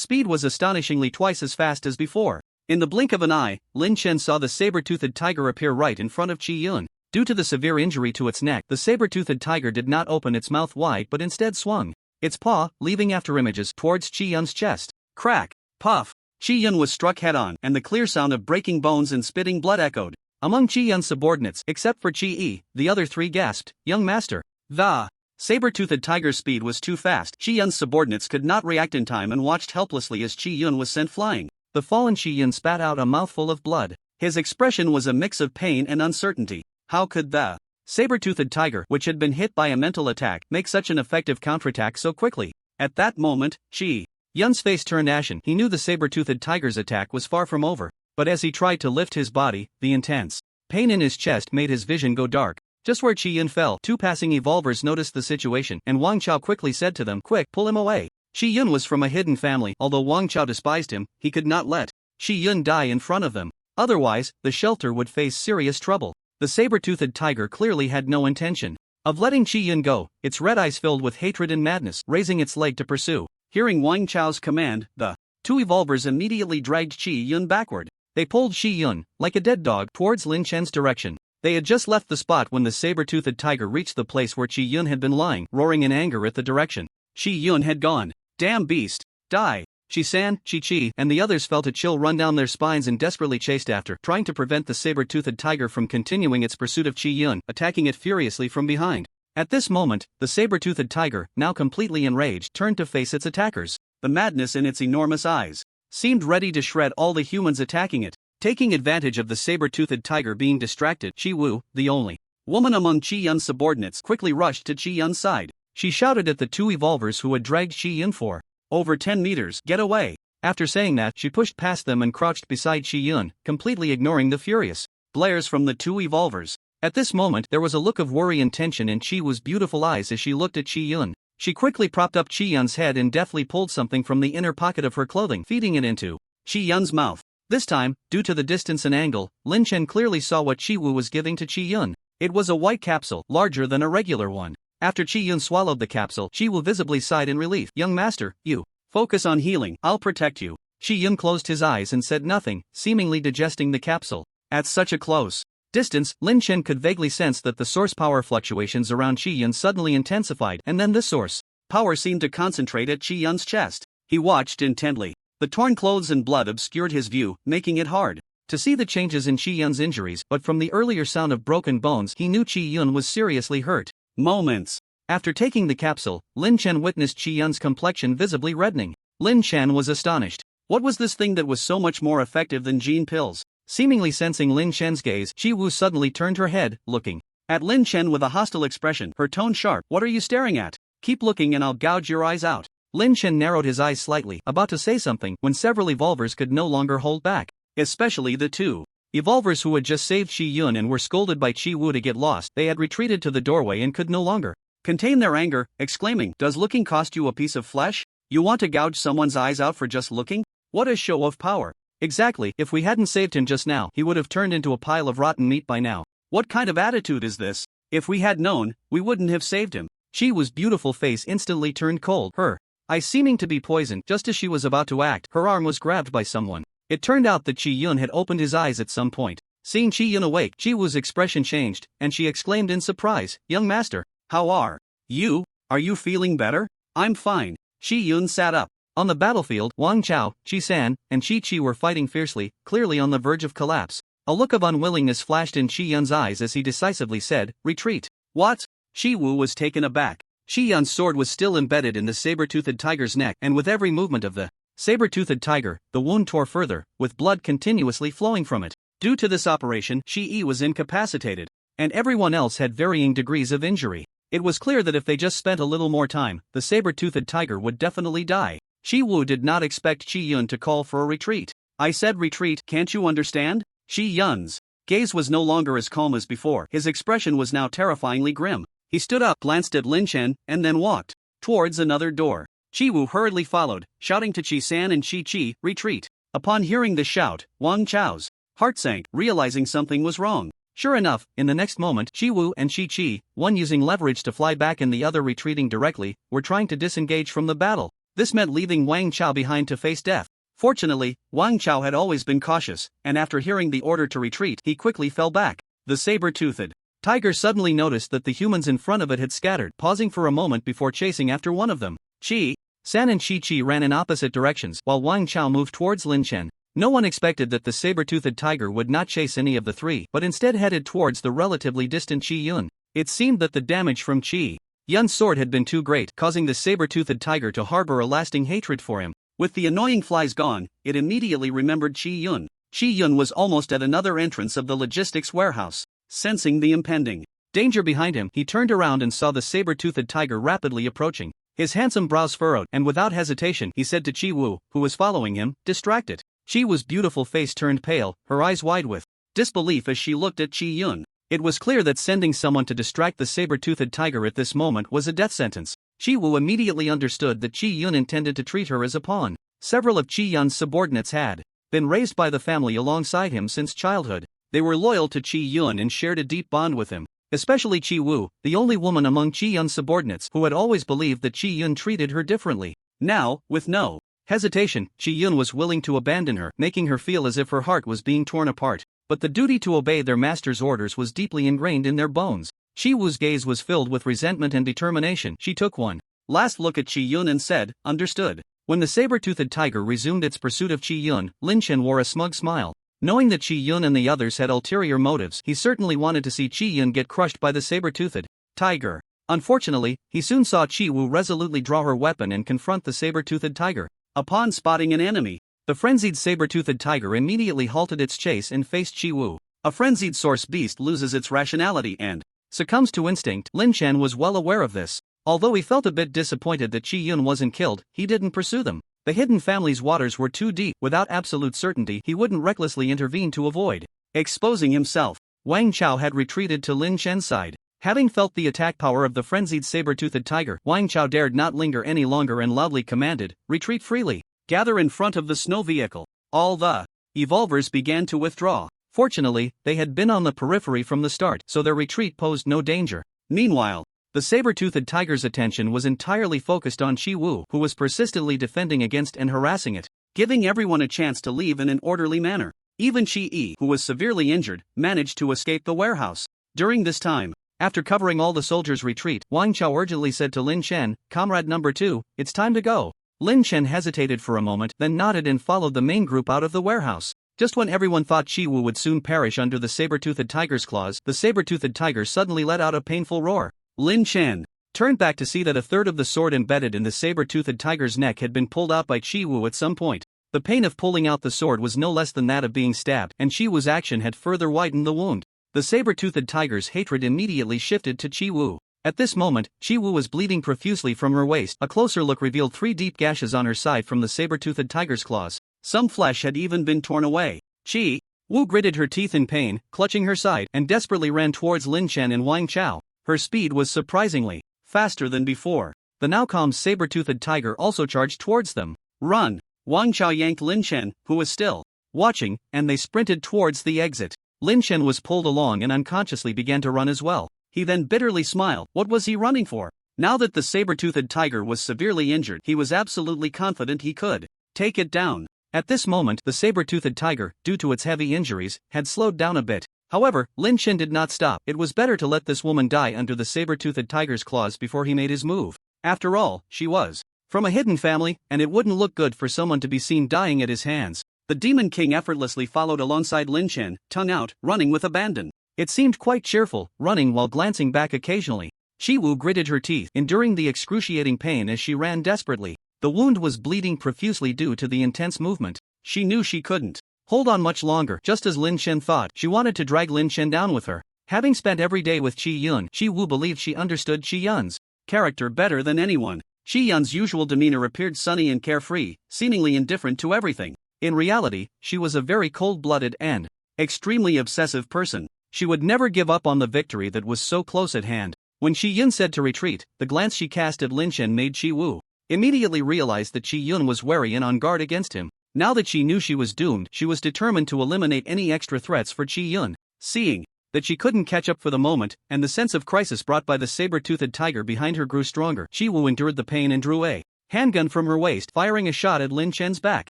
speed was astonishingly twice as fast as before. In the blink of an eye, Lin Chen saw the saber-toothed tiger appear right in front of Qi Yun. Due to the severe injury to its neck, the saber-toothed tiger did not open its mouth wide but instead swung its paw, leaving afterimages towards Qi Yun's chest. Crack! Puff! Qi Yun was struck head-on, and the clear sound of breaking bones and spitting blood echoed. Among Qi Yun's subordinates, except for Qi Yi, the other three gasped, "Young master!" The saber-toothed tiger's speed was too fast. Qi Yun's subordinates could not react in time and watched helplessly as Qi Yun was sent flying. The fallen Qi Yun spat out a mouthful of blood. His expression was a mix of pain and uncertainty. How could the saber-toothed tiger, which had been hit by a mental attack, make such an effective counterattack so quickly? At that moment, Qi Yun's face turned ashen. He knew the saber-toothed tiger's attack was far from over, but as he tried to lift his body, the intense pain in his chest made his vision go dark. Just where Qi Yun fell, two passing evolvers noticed the situation, and Wang Chao quickly said to them, "Quick, pull him away." Qi Yun was from a hidden family. Although Wang Chao despised him, he could not let Qi Yun die in front of them. Otherwise, the shelter would face serious trouble. The saber-toothed tiger clearly had no intention of letting Qi Yun go, its red eyes filled with hatred and madness, raising its leg to pursue. Hearing Wang Chao's command, the two evolvers immediately dragged Qi Yun backward. They pulled Qi Yun, like a dead dog, towards Lin Chen's direction. They had just left the spot when the saber-toothed tiger reached the place where Qi Yun had been lying, roaring in anger at the direction Qi Yun had gone. "Damn beast! Die!" Shi-san, Chi-Chi, and the others felt a chill run down their spines and desperately chased after, trying to prevent the saber-toothed tiger from continuing its pursuit of Qi Yun, attacking it furiously from behind. At this moment, the saber-toothed tiger, now completely enraged, turned to face its attackers. The madness in its enormous eyes seemed ready to shred all the humans attacking it. Taking advantage of the saber-toothed tiger being distracted, Qi Wu, the only woman among Qi Yun's subordinates, quickly rushed to Qi Yun's side. She shouted at the two evolvers who had dragged Qi Yun for over 10 meters, "Get away!" After saying that, she pushed past them and crouched beside Qi Yun, completely ignoring the furious blares from the two evolvers. At this moment, there was a look of worry and tension in Qi Wu's beautiful eyes as she looked at Qi Yun. She quickly propped up Qi Yun's head and deftly pulled something from the inner pocket of her clothing, feeding it into Qi Yun's mouth. This time, due to the distance and angle, Lin Chen clearly saw what Qi Wu was giving to Qi Yun. It was a white capsule, larger than a regular one. After Qi Yun swallowed the capsule, Qi Wu visibly sighed in relief. "Young master, you focus on healing, I'll protect you." Qi Yun closed his eyes and said nothing, seemingly digesting the capsule. At such a close distance, Lin Chen could vaguely sense that the source power fluctuations around Qi Yun suddenly intensified, and then this source power seemed to concentrate at Qi Yun's chest. He watched intently. The torn clothes and blood obscured his view, making it hard to see the changes in Qi Yun's injuries, but from the earlier sound of broken bones, he knew Qi Yun was seriously hurt. Moments after taking the capsule, Lin Chen witnessed Qi Yun's complexion visibly reddening. Lin Chen was astonished. What was this thing that was so much more effective than gene pills? Seemingly sensing Lin Chen's gaze, Qi Wu suddenly turned her head, looking at Lin Chen with a hostile expression, her tone sharp. "What are you staring at? Keep looking and I'll gouge your eyes out." Lin Chen narrowed his eyes slightly, about to say something, when several evolvers could no longer hold back. Especially the two evolvers who had just saved Qi Yun and were scolded by Qi Wu to get lost. They had retreated to the doorway and could no longer contain their anger, exclaiming, "Does looking cost you a piece of flesh? You want to gouge someone's eyes out for just looking? What a show of power." Exactly, if we hadn't saved him just now, he would have turned into a pile of rotten meat by now. What kind of attitude is this? If we had known, we wouldn't have saved him. Chi-woo's beautiful face instantly turned cold, her eyes seeming to be poisoned. Just as she was about to act, her arm was grabbed by someone. It turned out that Chi-yun had opened his eyes at some point. Seeing Chi-yun awake, Chi-woo's expression changed, and she exclaimed in surprise, "Young master, how are you? Are you feeling better?" "I'm fine." Chi-yun sat up. On the battlefield, Wang Chao, Chi-san, and Chi-chi were fighting fiercely, clearly on the verge of collapse. A look of unwillingness flashed in Chi-yun's eyes as he decisively said, "Retreat." "What?" Chi-woo was taken aback. Chi-yun's sword was still embedded in the saber-toothed tiger's neck, and with every movement of the saber-toothed tiger, the wound tore further, with blood continuously flowing from it. Due to this operation, Chi-yi was incapacitated, and everyone else had varying degrees of injury. It was clear that if they just spent a little more time, the saber-toothed tiger would definitely die. Chi-woo did not expect Chi-yun to call for a retreat. "I said retreat, can't you understand?" Chi-yun's gaze was no longer as calm as before. His expression was now terrifyingly grim. He stood up, glanced at Lin Chen, and then walked towards another door. Chi-woo hurriedly followed, shouting to Chi-san and Chi-chi, "Retreat." Upon hearing this shout, Wang Chao's heart sank, realizing something was wrong. Sure enough, in the next moment, Chi-woo and Chi-chi, one using leverage to fly back and the other retreating directly, were trying to disengage from the battle. This meant leaving Wang Chao behind to face death. Fortunately, Wang Chao had always been cautious, and after hearing the order to retreat, he quickly fell back. The saber-toothed tiger suddenly noticed that the humans in front of it had scattered, pausing for a moment before chasing after one of them. Chi-san and Chi-chi ran in opposite directions, while Wang Chao moved towards Lin Chen. No one expected that the saber-toothed tiger would not chase any of the three, but instead headed towards the relatively distant Chi-yun. It seemed that the damage from Chi-yun's sword had been too great, causing the saber-toothed tiger to harbor a lasting hatred for him. With the annoying flies gone, it immediately remembered Chi-yun. Chi-yun was almost at another entrance of the logistics warehouse. Sensing the impending danger behind him, he turned around and saw the saber-toothed tiger rapidly approaching. His handsome brows furrowed, and without hesitation, he said to Chi-woo, who was following him, "Distract it." Chi-woo's beautiful face turned pale, her eyes wide with disbelief as she looked at Chi-yun. It was clear that sending someone to distract the saber-toothed tiger at this moment was a death sentence. Chi-woo immediately understood that Chi-yun intended to treat her as a pawn. Several of Chi-yun's subordinates had been raised by the family alongside him since childhood. They were loyal to Chi-yun and shared a deep bond with him. Especially Chi-woo, the only woman among Chi-yun's subordinates who had always believed that Chi-yun treated her differently. Now, with no hesitation, Chi-yun was willing to abandon her, making her feel as if her heart was being torn apart. But the duty to obey their master's orders was deeply ingrained in their bones. Chi-woo's gaze was filled with resentment and determination. She took one last look at Chi-yun and said, "Understood." When the saber-toothed tiger resumed its pursuit of Chi-yun, Lin Chen wore a smug smile. Knowing that Chi-yun and the others had ulterior motives, he certainly wanted to see Chi-yun get crushed by the saber-toothed tiger. Unfortunately, he soon saw Chi-woo resolutely draw her weapon and confront the saber-toothed tiger. Upon spotting an enemy, the frenzied saber-toothed tiger immediately halted its chase and faced Chi-woo. A frenzied source beast loses its rationality and succumbs to instinct. Lin Chen was well aware of this. Although he felt a bit disappointed that Chi-yun wasn't killed, he didn't pursue them. The hidden family's waters were too deep. Without absolute certainty, he wouldn't recklessly intervene to avoid exposing himself. Wang Chao had retreated to Lin Chen's side. Having felt the attack power of the frenzied saber-toothed tiger, Wang Chao dared not linger any longer and loudly commanded, "Retreat freely. Gather in front of the snow vehicle." All the evolvers began to withdraw. Fortunately, they had been on the periphery from the start, so their retreat posed no danger. Meanwhile, the saber-toothed tiger's attention was entirely focused on Chi-woo, who was persistently defending against and harassing it, giving everyone a chance to leave in an orderly manner. Even Chi-yi, who was severely injured, managed to escape the warehouse. During this time, after covering all the soldiers' retreat, Wang Chao urgently said to Lin Chen, "Comrade number 2, it's time to go." Lin Chen hesitated for a moment, then nodded and followed the main group out of the warehouse. Just when everyone thought Chi-woo would soon perish under the saber-toothed tiger's claws, the saber-toothed tiger suddenly let out a painful roar. Lin Chen turned back to see that a third of the sword embedded in the saber-toothed tiger's neck had been pulled out by Chi-woo at some point. The pain of pulling out the sword was no less than that of being stabbed, and Chi-woo's action had further widened the wound. The saber-toothed tiger's hatred immediately shifted to Chi-woo. At this moment, Chi-woo was bleeding profusely from her waist. A closer look revealed 3 deep gashes on her side from the saber-toothed tiger's claws. Some flesh had even been torn away. Chi-woo gritted her teeth in pain, clutching her side, and desperately ran towards Lin Chen and Wang Chao. Her speed was surprisingly faster than before. The now calm saber-toothed tiger also charged towards them. Run! Wang Chao yanked Lin Chen, who was still watching, and they sprinted towards the exit. Lin Chen was pulled along and unconsciously began to run as well. He then bitterly smiled. What was he running for? Now that the saber-toothed tiger was severely injured, he was absolutely confident he could take it down. At this moment, the saber-toothed tiger, due to its heavy injuries, had slowed down a bit. However, Lin Chen did not stop. It was better to let this woman die under the saber-toothed tiger's claws before he made his move. After all, she was from a hidden family, and it wouldn't look good for someone to be seen dying at his hands. The Demon King effortlessly followed alongside Lin Chen, tongue out, running with abandon. It seemed quite cheerful, running while glancing back occasionally. Chi-Wu gritted her teeth, enduring the excruciating pain as she ran desperately. The wound was bleeding profusely due to the intense movement. She knew she couldn't hold on much longer. Just as Lin Chen thought, she wanted to drag Lin Chen down with her. Having spent every day with Qi Yun, Chi-Wu believed she understood Qi Yun's character better than anyone. Qi Yun's usual demeanor appeared sunny and carefree, seemingly indifferent to everything. In reality, she was a very cold-blooded and extremely obsessive person. She would never give up on the victory that was so close at hand. When Qi Yun said to retreat, the glance she cast at Lin Chen made Chi-Wu immediately realize that Qi Yun was wary and on guard against him. Now that she knew she was doomed, she was determined to eliminate any extra threats for Qi Yun. Seeing that she couldn't catch up for the moment, and the sense of crisis brought by the saber-toothed tiger behind her grew stronger, Chi-Wu endured the pain and drew a handgun from her waist, firing a shot at Lin Chen's back.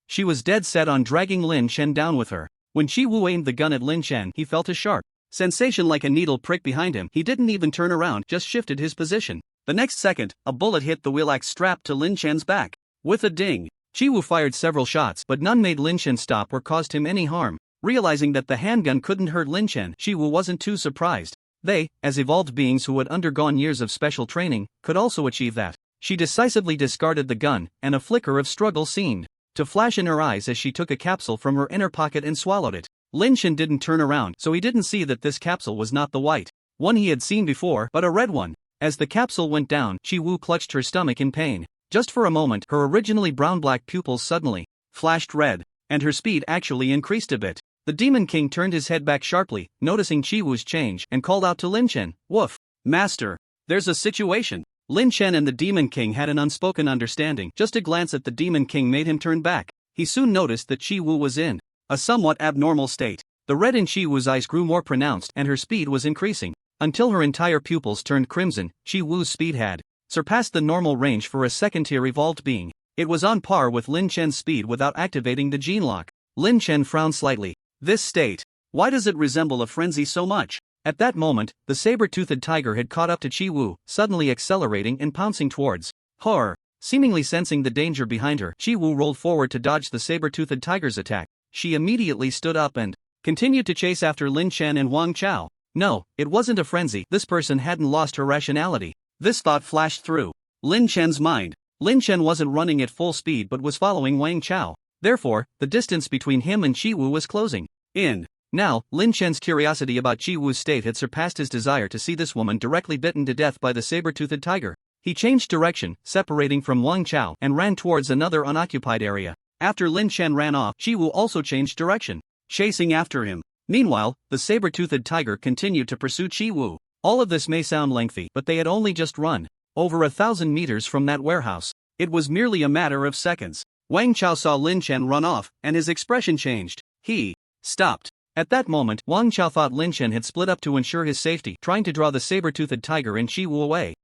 She was dead set on dragging Lin Chen down with her. When Chi-Wu aimed the gun at Lin Chen, he felt a sharp sensation like a needle prick behind him. He didn't even turn around, just shifted his position. The next second, a bullet hit the wheel axe strapped to Lin Chen's back. With a ding, Chi-Wu fired several shots, but none made Lin Chen stop or caused him any harm. Realizing that the handgun couldn't hurt Lin Chen, Chi-Wu wasn't too surprised. They, as evolved beings who had undergone years of special training, could also achieve that. She decisively discarded the gun, and a flicker of struggle seemed to flash in her eyes as she took a capsule from her inner pocket and swallowed it. Lin Chen didn't turn around, so he didn't see that this capsule was not the white one he had seen before, but a red one. As the capsule went down, Chi-Wu clutched her stomach in pain. Just for a moment, her originally brown-black pupils suddenly flashed red, and her speed actually increased a bit. The Demon King turned his head back sharply, noticing Chi-Wu's change, and called out to Lin Chen, "Woof! Master, there's a situation." Lin Chen and the Demon King had an unspoken understanding. Just a glance at the Demon King made him turn back. He soon noticed that Chi-Wu was in a somewhat abnormal state. The red in Chi-Wu's eyes grew more pronounced, and her speed was increasing. Until her entire pupils turned crimson, Chi-Wu's speed had surpassed the normal range for a second-tier evolved being. It was on par with Lin Chen's speed without activating the gene lock. Lin Chen frowned slightly. This state, why does it resemble a frenzy so much? At that moment, the saber-toothed tiger had caught up to Chi-Wu, suddenly accelerating and pouncing towards her. Seemingly sensing the danger behind her, Chi-Wu rolled forward to dodge the saber-toothed tiger's attack. She immediately stood up and continued to chase after Lin Chen and Wang Chao. No, it wasn't a frenzy. This person hadn't lost her rationality. This thought flashed through Lin Chen's mind. Lin Chen wasn't running at full speed but was following Wang Chao. Therefore, the distance between him and Chi-Wu was closing in. Now, Lin Chen's curiosity about Chi-Wu's state had surpassed his desire to see this woman directly bitten to death by the saber-toothed tiger. He changed direction, separating from Wang Chao, and ran towards another unoccupied area. After Lin Chen ran off, Chi-Wu also changed direction, chasing after him. Meanwhile, the saber-toothed tiger continued to pursue Chi-Wu. All of this may sound lengthy, but they had only just run over 1,000 meters from that warehouse. It was merely a matter of seconds. Wang Chao saw Lin Chen run off, and his expression changed. He stopped. At that moment, Wang Chao thought Lin Chen had split up to ensure his safety, trying to draw the saber-toothed tiger and Chi-Wu away.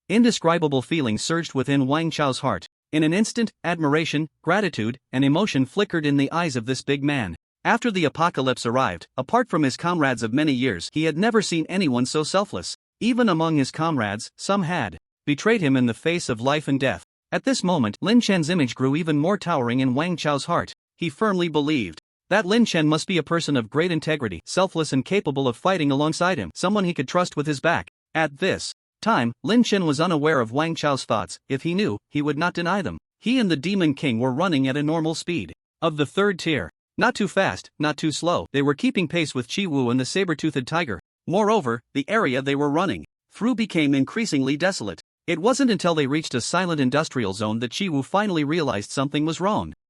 Indescribable feelings surged within Wang Chao's heart. In an instant, admiration, gratitude, and emotion flickered in the eyes of this big man. After the apocalypse arrived, apart from his comrades of many years, he had never seen anyone so selfless. Even among his comrades, some had betrayed him in the face of life and death. At this moment, Lin Chen's image grew even more towering in Wang Chao's heart. He firmly believed that Lin Chen must be a person of great integrity, selfless and capable of fighting alongside him, someone he could trust with his back. At this time, Lin Chen was unaware of Wang Chao's thoughts. If he knew, he would not deny them. He and the Demon King were running at a normal speed of the third tier. Not too fast, not too slow. They were keeping pace with Chi-Wu and the saber-toothed tiger. Moreover, the area they were running through became increasingly desolate. It wasn't until they reached a silent industrial zone that Chi-Wu finally realized something was wrong.